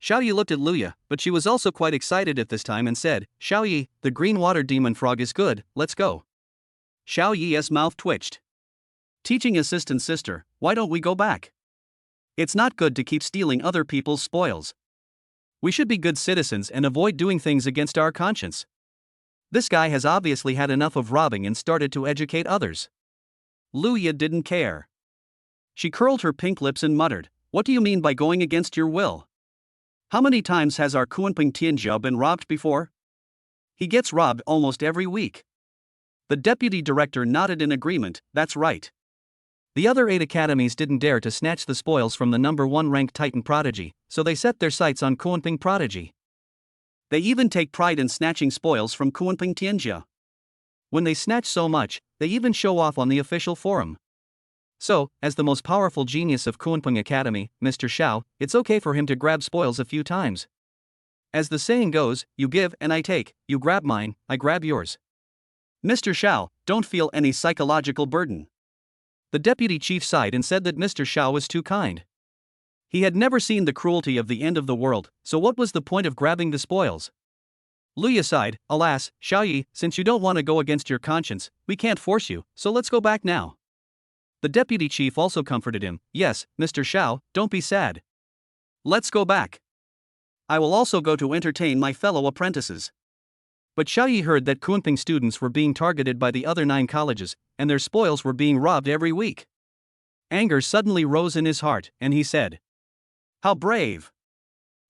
Xiao Yi looked at Luya, but she was also quite excited at this time and said, Xiao Yi, the green water demon frog is good, let's go. Xiao Yi's mouth twitched. Teaching assistant sister, why don't we go back? It's not good to keep stealing other people's spoils. We should be good citizens and avoid doing things against our conscience. This guy has obviously had enough of robbing and started to educate others. Luya didn't care. She curled her pink lips and muttered, what do you mean by going against your will? How many times has our Kunping Tianjiao been robbed before? He gets robbed almost every week. The deputy director nodded in agreement, that's right. The other 8 academies didn't dare to snatch the spoils from the number 1 ranked Titan Prodigy, so they set their sights on Kunping Prodigy. They even take pride in snatching spoils from Kunping Tianjia. When they snatch so much, they even show off on the official forum. So, as the most powerful genius of Kunping Academy, Mr. Xiao, it's okay for him to grab spoils a few times. As the saying goes, you give and I take, you grab mine, I grab yours. Mr. Xiao, don't feel any psychological burden. The deputy chief sighed and said that Mr. Xiao was too kind. He had never seen the cruelty of the end of the world, so what was the point of grabbing the spoils? Luya sighed, alas, Xiao Yi, since you don't want to go against your conscience, we can't force you, so let's go back now. The deputy chief also comforted him, yes, Mr. Xiao, don't be sad. Let's go back. I will also go to entertain my fellow apprentices. But Xiao Yi heard that Kunping students were being targeted by the other 9 colleges, and their spoils were being robbed every week. Anger suddenly rose in his heart, and he said, how brave.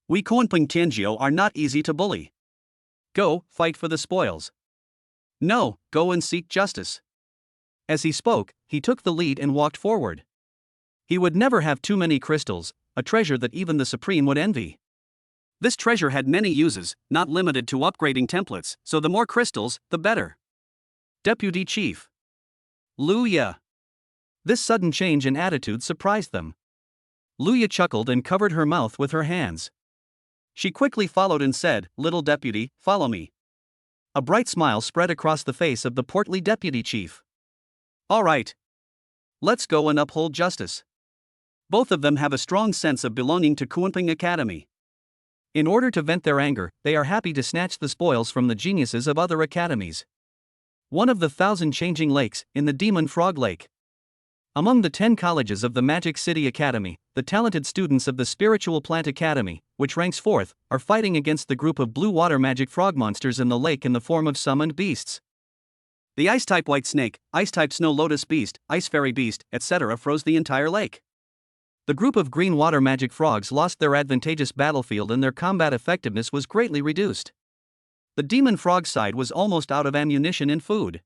We Kunping Tianjiao are not easy to bully. Go, fight for the spoils. No, go and seek justice. As he spoke, he took the lead and walked forward. He would never have too many crystals, a treasure that even the Supreme would envy. This treasure had many uses, not limited to upgrading templates, so the more crystals, the better. Deputy Chief. Luya. This sudden change in attitude surprised them. Luya chuckled and covered her mouth with her hands. She quickly followed and said, little deputy, follow me. A bright smile spread across the face of the portly deputy chief. All right. Let's go and uphold justice. Both of them have a strong sense of belonging to Kunping Academy. In order to vent their anger, they are happy to snatch the spoils from the geniuses of other academies. One of the 1,000 changing lakes, in the Demon Frog Lake. Among the 10 colleges of the Magic City Academy, the talented students of the Spiritual Plant Academy, which ranks 4th, are fighting against the group of blue water magic frog monsters in the lake in the form of summoned beasts. The Ice-type White Snake, Ice-type Snow Lotus Beast, Ice Fairy Beast, etc. froze the entire lake. The group of green water magic frogs lost their advantageous battlefield and their combat effectiveness was greatly reduced. The demon frog side was almost out of ammunition and food.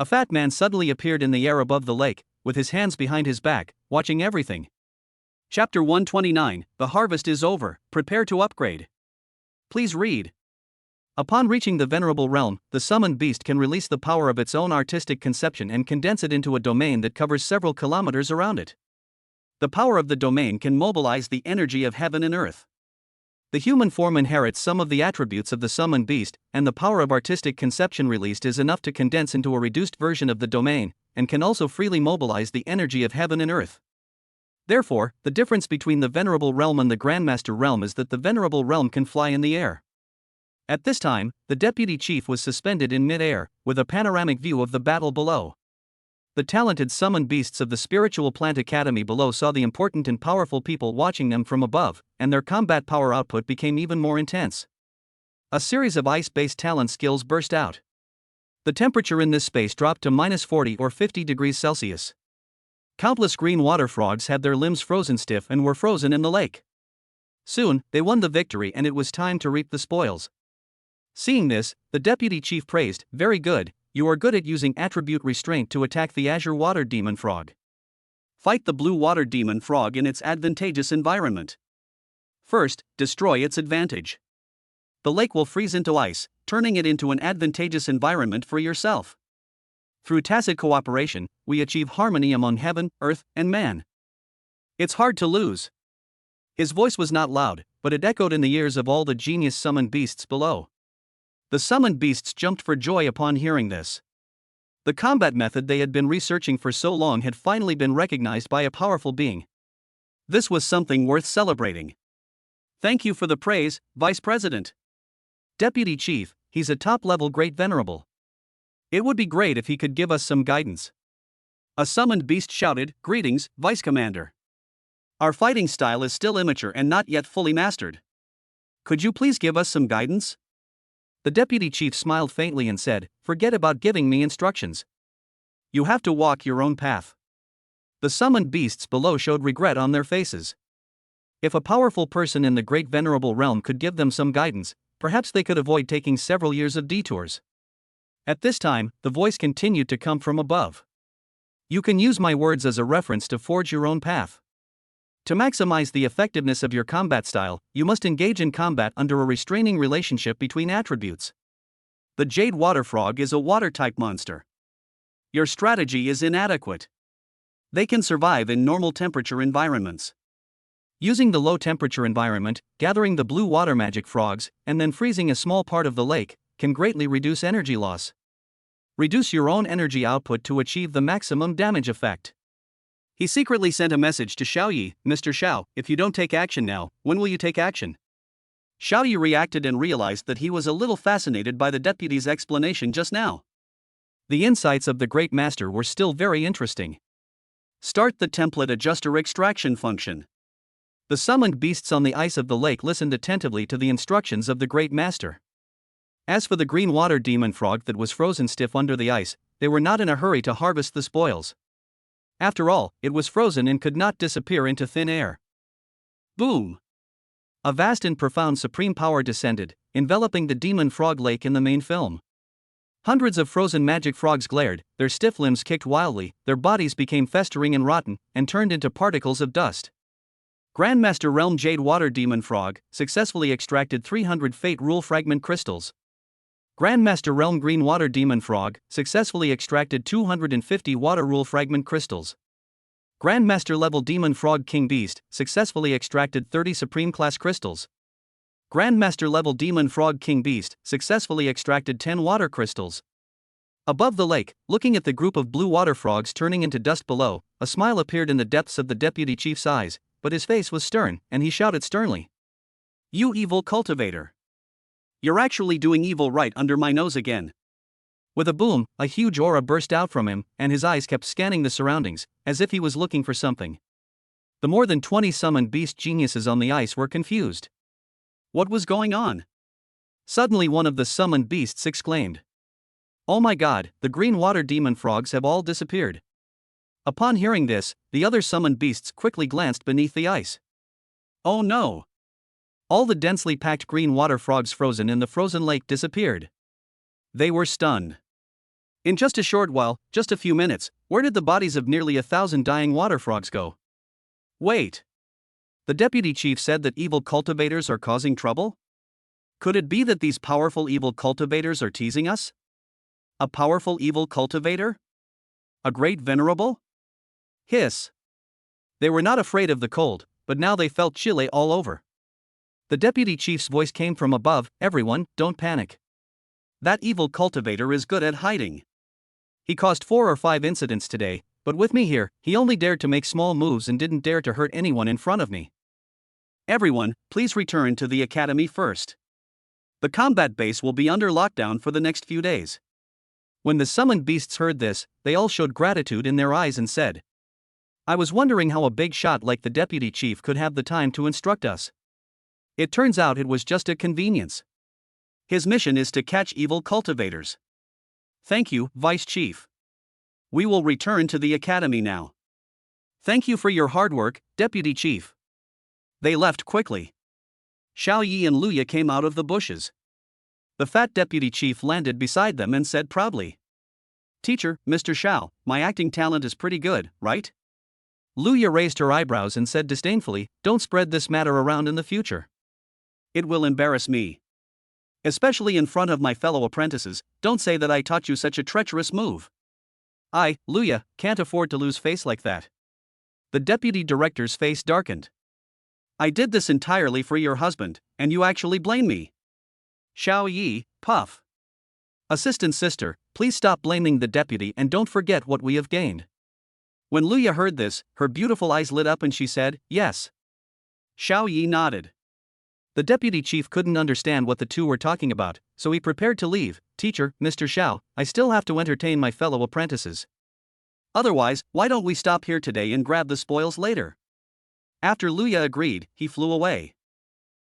A fat man suddenly appeared in the air above the lake, with his hands behind his back, watching everything. Chapter 129, The Harvest is Over, Prepare to Upgrade. Please read. Upon reaching the Venerable Realm, the summoned beast can release the power of its own artistic conception and condense it into a domain that covers several kilometers around it. The power of the domain can mobilize the energy of heaven and earth. The human form inherits some of the attributes of the summoned beast, and the power of artistic conception released is enough to condense into a reduced version of the domain, and can also freely mobilize the energy of heaven and earth. Therefore, the difference between the Venerable Realm and the Grandmaster Realm is that the Venerable Realm can fly in the air. At this time, the deputy chief was suspended in mid-air, with a panoramic view of the battle below. The talented summoned beasts of the Spiritual Plant Academy below saw the important and powerful people watching them from above, and their combat power output became even more intense. A series of ice-based talent skills burst out. The temperature in this space dropped to -40 or 50 degrees Celsius. Countless green water frogs had their limbs frozen stiff and were frozen in the lake. Soon, they won the victory and it was time to reap the spoils. Seeing this, the deputy chief praised, "Very good, you are good at using attribute restraint to attack the azure water demon frog. Fight the blue water demon frog in its advantageous environment. First, destroy its advantage. The lake will freeze into ice, turning it into an advantageous environment for yourself. Through tacit cooperation, we achieve harmony among heaven, earth, and man. It's hard to lose." His voice was not loud, but it echoed in the ears of all the genius summoned beasts below. The summoned beasts jumped for joy upon hearing this. The combat method they had been researching for so long had finally been recognized by a powerful being. This was something worth celebrating. "Thank you for the praise, Vice President. Deputy Chief, he's a top-level Great Venerable. It would be great if he could give us some guidance." A summoned beast shouted, "Greetings, Vice Commander. Our fighting style is still immature and not yet fully mastered. Could you please give us some guidance?" The deputy chief smiled faintly and said, "Forget about giving me instructions. You have to walk your own path." The summoned beasts below showed regret on their faces. If a powerful person in the Great Venerable realm could give them some guidance, perhaps they could avoid taking several years of detours. At this time, the voice continued to come from above. "You can use my words as a reference to forge your own path. To maximize the effectiveness of your combat style, you must engage in combat under a restraining relationship between attributes. The Jade Water Frog is a water-type monster. Your strategy is inadequate. They can survive in normal temperature environments. Using the low-temperature environment, gathering the blue water magic frogs, and then freezing a small part of the lake, can greatly reduce energy loss. Reduce your own energy output to achieve the maximum damage effect." He secretly sent a message to Xiao Yi, "Mr. Xiao, if you don't take action now, when will you take action?" Xiao Yi reacted and realized that he was a little fascinated by the deputy's explanation just now. The insights of the Great Master were still very interesting. Start the template adjuster extraction function. The summoned beasts on the ice of the lake listened attentively to the instructions of the Great Master. As for the green water demon frog that was frozen stiff under the ice, they were not in a hurry to harvest the spoils. After all, it was frozen and could not disappear into thin air. Boom! A vast and profound supreme power descended, enveloping the demon frog lake in the main film. Hundreds of frozen magic frogs glared, their stiff limbs kicked wildly, their bodies became festering and rotten, and turned into particles of dust. Grandmaster Realm Jade Water Demon Frog successfully extracted 300 Fate Rule Fragment Crystals. Grandmaster Realm Green Water Demon Frog successfully extracted 250 Water Rule Fragment Crystals. Grandmaster Level Demon Frog King Beast successfully extracted 30 Supreme Class Crystals. Grandmaster Level Demon Frog King Beast successfully extracted 10 Water Crystals. Above the lake, looking at the group of blue water frogs turning into dust below, a smile appeared in the depths of the deputy chief's eyes, but his face was stern, and he shouted sternly, "You evil cultivator! You're actually doing evil right under my nose again." With a boom, a huge aura burst out from him, and his eyes kept scanning the surroundings, as if he was looking for something. The more than 20 summoned beast geniuses on the ice were confused. What was going on? Suddenly one of the summoned beasts exclaimed, "Oh my god, the green water demon frogs have all disappeared." Upon hearing this, the other summoned beasts quickly glanced beneath the ice. Oh no! All the densely packed green water frogs frozen in the frozen lake disappeared. They were stunned. In just a short while, just a few minutes, where did the bodies of nearly 1,000 dying water frogs go? Wait! The deputy chief said that evil cultivators are causing trouble? Could it be that these powerful evil cultivators are teasing us? A powerful evil cultivator? A great venerable? Hiss! They were not afraid of the cold, but now they felt chilly all over. The deputy chief's voice came from above, "Everyone, don't panic. That evil cultivator is good at hiding. He caused 4 or 5 incidents today, but with me here, he only dared to make small moves and didn't dare to hurt anyone in front of me. Everyone, please return to the academy first. The combat base will be under lockdown for the next few days." When the summoned beasts heard this, they all showed gratitude in their eyes and said, "I was wondering how a big shot like the deputy chief could have the time to instruct us. It turns out it was just a convenience. His mission is to catch evil cultivators." Thank you, Vice Chief. We will return to the academy now. Thank you for your hard work, Deputy Chief. They left quickly. Xiao Yi and Luya came out of the bushes. The fat deputy chief landed beside them and said proudly, "Teacher, Mr. Xiao, my acting talent is pretty good, right?" Luya raised her eyebrows and said disdainfully, "Don't spread this matter around in the future. It will embarrass me. Especially in front of my fellow apprentices, don't say that I taught you such a treacherous move. I, Luya, can't afford to lose face like that." The deputy director's face darkened. "I did this entirely for your husband, and you actually blame me?" Xiao Yi, puff. "Assistant sister, please stop blaming the deputy and don't forget what we have gained." When Luya heard this, her beautiful eyes lit up and she said, "Yes." Xiao Yi nodded. The deputy chief couldn't understand what the two were talking about, so he prepared to leave. "Teacher, Mr. Xiao, I still have to entertain my fellow apprentices. Otherwise, why don't we stop here today and grab the spoils later?" After Luya agreed, he flew away.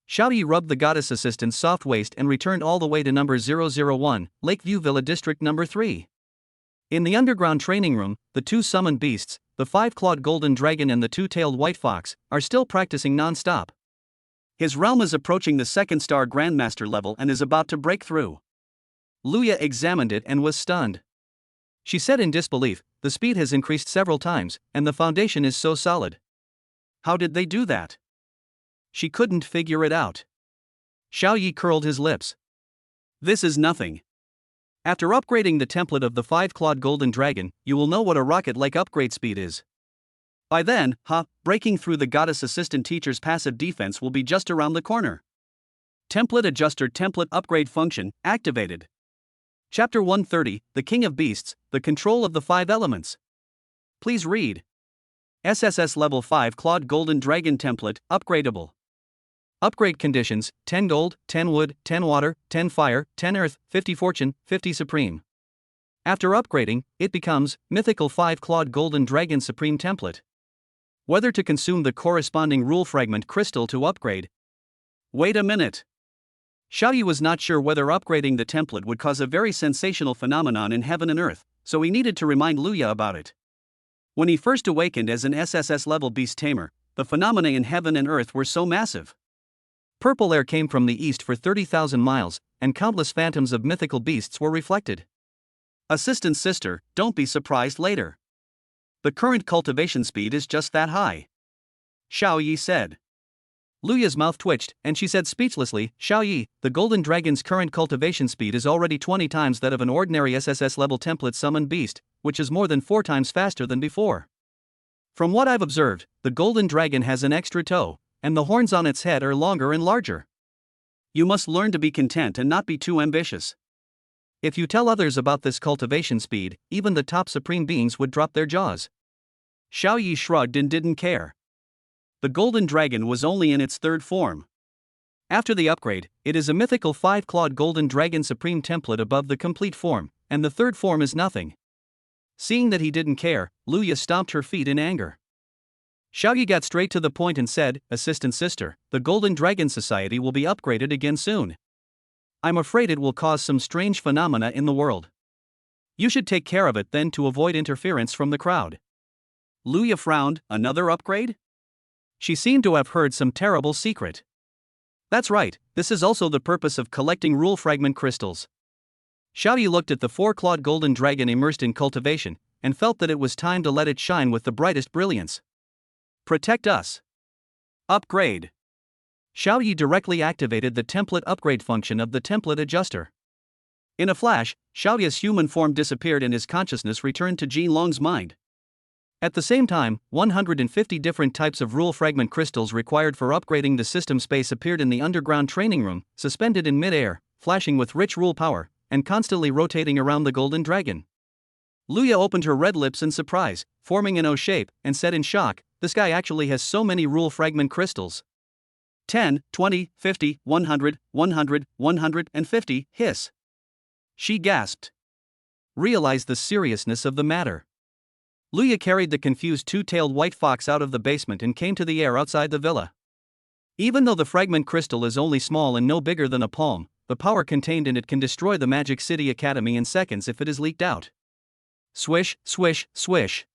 Xiao Yi rubbed the goddess assistant's soft waist and returned all the way to number 001, Lakeview Villa District number 3. In the underground training room, the two summoned beasts, the 5-clawed golden dragon and the 2-tailed white fox, are still practicing non-stop. His realm is approaching the 2nd-star Grandmaster level and is about to break through. Luya examined it and was stunned. She said in disbelief, "The speed has increased several times, and the foundation is so solid. How did they do that?" She couldn't figure it out. Xiao Yi curled his lips. "This is nothing. After upgrading the template of the 5-clawed golden dragon, you will know what a rocket-like upgrade speed is. By then, breaking through the goddess assistant teacher's passive defense will be just around the corner." Template Adjuster Template Upgrade Function activated. Chapter 130, The King of Beasts, The Control of the 5 Elements. Please read. SSS-level 5-clawed golden dragon template, upgradable. Upgrade conditions: 10 gold, 10 wood, 10 water, 10 fire, 10 earth, 50 fortune, 50 supreme. After upgrading, it becomes mythical 5-clawed golden dragon supreme template. Whether to consume the corresponding rule fragment crystal to upgrade. Wait a minute. Xiao Yi was not sure whether upgrading the template would cause a very sensational phenomenon in heaven and earth, so he needed to remind Luya about it. When he first awakened as an SSS-level beast tamer, the phenomena in heaven and earth were so massive. Purple air came from the east for 30,000 miles, and countless phantoms of mythical beasts were reflected. Assistant sister, don't be surprised later. The current cultivation speed is just that high. Xiao Yi said. Luya's mouth twitched, and she said speechlessly, "Xiao Yi, the golden dragon's current cultivation speed is already 20 times that of an ordinary SSS-level template summoned beast, which is more than 4 times faster than before. From what I've observed, the golden dragon has an extra toe, and the horns on its head are longer and larger. You must learn to be content and not be too ambitious. If you tell others about this cultivation speed, even the top supreme beings would drop their jaws." Xiao Yi shrugged and didn't care. The golden dragon was only in its 3rd form. After the upgrade, it is a mythical 5-clawed golden dragon supreme template above the complete form, and the 3rd form is nothing. Seeing that he didn't care, Luya stomped her feet in anger. Xiao Yi got straight to the point and said, "Assistant sister, the Golden Dragon Society will be upgraded again soon. I'm afraid it will cause some strange phenomena in the world. You should take care of it then to avoid interference from the crowd." Luya frowned. Another upgrade? She seemed to have heard some terrible secret. That's right, this is also the purpose of collecting rule fragment crystals. Xiao Yi looked at the 4-clawed golden dragon immersed in cultivation, and felt that it was time to let it shine with the brightest brilliance. Protect us. Upgrade. Xiao Yi directly activated the template upgrade function of the template adjuster. In a flash, Xiao Yi's human form disappeared and his consciousness returned to Jin Long's mind. At the same time, 150 different types of rule fragment crystals required for upgrading the system space appeared in the underground training room, suspended in mid-air, flashing with rich rule power, and constantly rotating around the golden dragon. Luya opened her red lips in surprise, forming an O shape, and said in shock, "This guy actually has so many rule fragment crystals. 10, 20, 50, 100, 100, 150, hiss." She gasped. Realize the seriousness of the matter. Luya carried the confused 2-tailed white fox out of the basement and came to the air outside the villa. Even though the fragment crystal is only small and no bigger than a palm, the power contained in it can destroy the Magic City Academy in seconds if it is leaked out. Swish, swish, swish.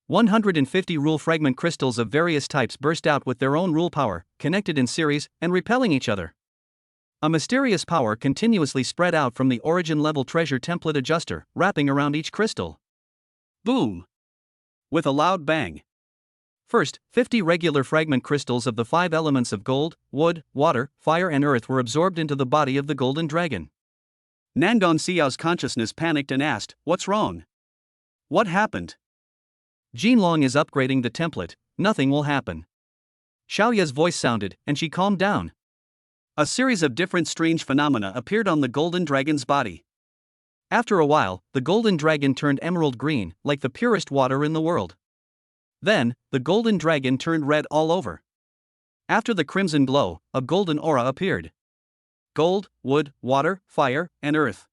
150 rule fragment crystals of various types burst out with their own rule power, connected in series, and repelling each other. A mysterious power continuously spread out from the origin level treasure template adjuster, wrapping around each crystal. Boom! With a loud bang. First, 50 regular fragment crystals of the 5 elements of gold, wood, water, fire, and earth were absorbed into the body of the golden dragon. Nandong Xiao's consciousness panicked and asked, "What's wrong? What happened?" "Jinlong is upgrading the template, nothing will happen." Xiaoya's voice sounded, and she calmed down. A series of different strange phenomena appeared on the golden dragon's body. After a while, the golden dragon turned emerald green, like the purest water in the world. Then, the golden dragon turned red all over. After the crimson glow, a golden aura appeared. Gold, wood, water, fire, and earth.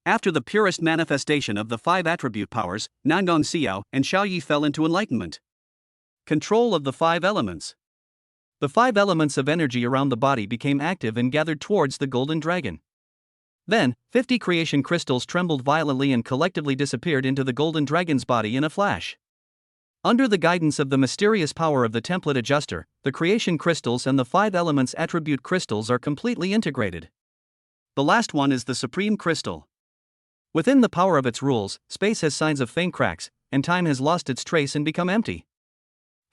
After the purest manifestation of the 5 attribute powers, Nandong Xiao and Xiaoyi fell into enlightenment. Control of the 5 elements. The 5 elements of energy around the body became active and gathered towards the golden dragon. Then, 50 creation crystals trembled violently and collectively disappeared into the golden dragon's body in a flash. Under the guidance of the mysterious power of the template adjuster, the creation crystals and the 5 elements attribute crystals are completely integrated. The last one is the supreme crystal. Within the power of its rules, space has signs of faint cracks, and time has lost its trace and become empty.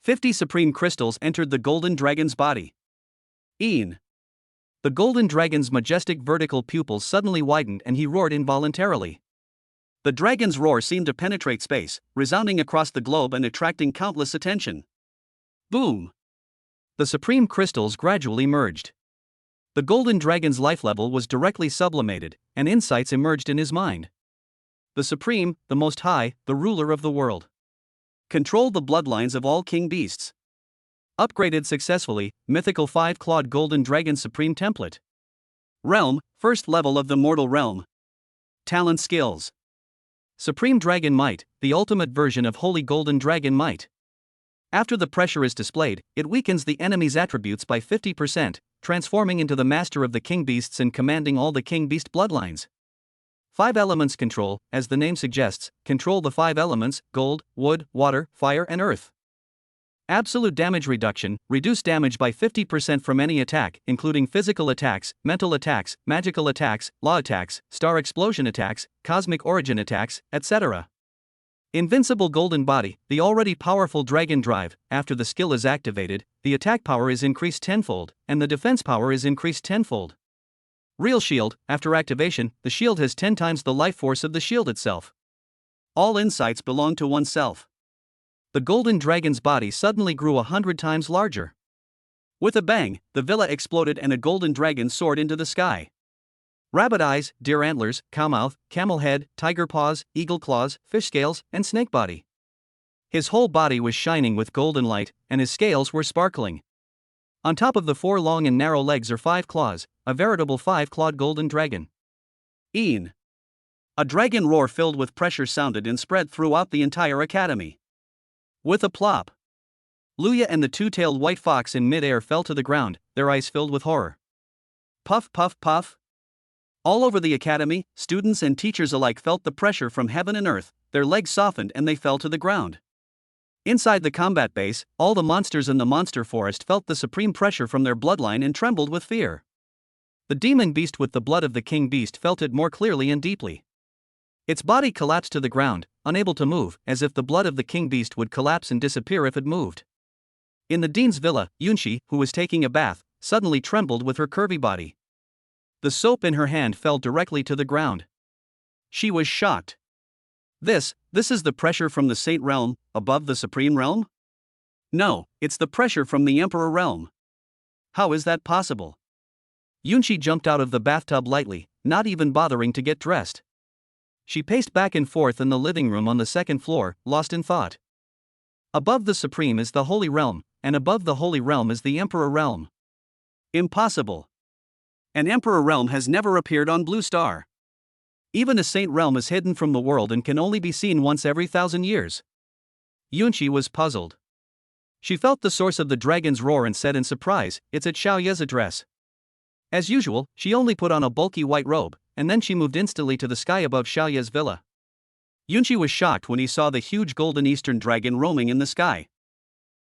50 supreme crystals entered the golden dragon's body. The golden dragon's majestic vertical pupils suddenly widened and he roared involuntarily. The dragon's roar seemed to penetrate space, resounding across the globe and attracting countless attention. Boom! The supreme crystals gradually merged. The golden dragon's life level was directly sublimated, and insights emerged in his mind. The Supreme, the Most High, the ruler of the world. Controlled the bloodlines of all king beasts. Upgraded successfully, mythical 5-clawed golden dragon supreme template. Realm, first level of the mortal realm. Talent skills. Supreme Dragon Might, the ultimate version of Holy Golden Dragon Might. After the pressure is displayed, it weakens the enemy's attributes by 50%, transforming into the master of the king beasts and commanding all the king beast bloodlines. 5 elements control, as the name suggests, control the 5 elements, gold, wood, water, fire, and earth. Absolute damage reduction, reduce damage by 50% from any attack, including physical attacks, mental attacks, magical attacks, law attacks, star explosion attacks, cosmic origin attacks, etc. Invincible Golden Body, the already powerful Dragon Drive. After the skill is activated, the attack power is increased tenfold, and the defense power is increased tenfold. Real Shield, after activation, the shield has 10 times the life force of the shield itself. All insights belong to oneself. The golden dragon's body suddenly grew 100 times larger. With a bang, the villa exploded and a golden dragon soared into the sky. Rabbit eyes, deer antlers, cow mouth, camel head, tiger paws, eagle claws, fish scales, and snake body. His whole body was shining with golden light, and his scales were sparkling. On top of the 4 long and narrow legs are 5 claws, a veritable 5-clawed golden dragon. A dragon roar filled with pressure sounded and spread throughout the entire academy. With a plop, Luya and the 2-tailed white fox in mid-air fell to the ground, their eyes filled with horror. Puff, puff, puff. All over the academy, students and teachers alike felt the pressure from heaven and earth, their legs softened and they fell to the ground. Inside the combat base, all the monsters in the monster forest felt the supreme pressure from their bloodline and trembled with fear. The demon beast with the blood of the king beast felt it more clearly and deeply. Its body collapsed to the ground, unable to move, as if the blood of the king beast would collapse and disappear if it moved. In the dean's villa, Yunxi, who was taking a bath, suddenly trembled with her curvy body. The soap in her hand fell directly to the ground. She was shocked. This is the pressure from the Saint Realm, above the Supreme Realm? No, it's the pressure from the Emperor Realm. How is that possible? Yunxi jumped out of the bathtub lightly, not even bothering to get dressed. She paced back and forth in the living room on the 2nd floor, lost in thought. Above the Supreme is the Holy Realm, and above the Holy Realm is the Emperor Realm. Impossible. An Emperor Realm has never appeared on Blue Star. Even a Saint Realm is hidden from the world and can only be seen once every 1,000 years. Yunxi was puzzled. She felt the source of the dragon's roar and said in surprise, "It's at Xiaoya's address." As usual, she only put on a bulky white robe, and then she moved instantly to the sky above Xiaoya's villa. Yunqi was shocked when he saw the huge golden eastern dragon roaming in the sky.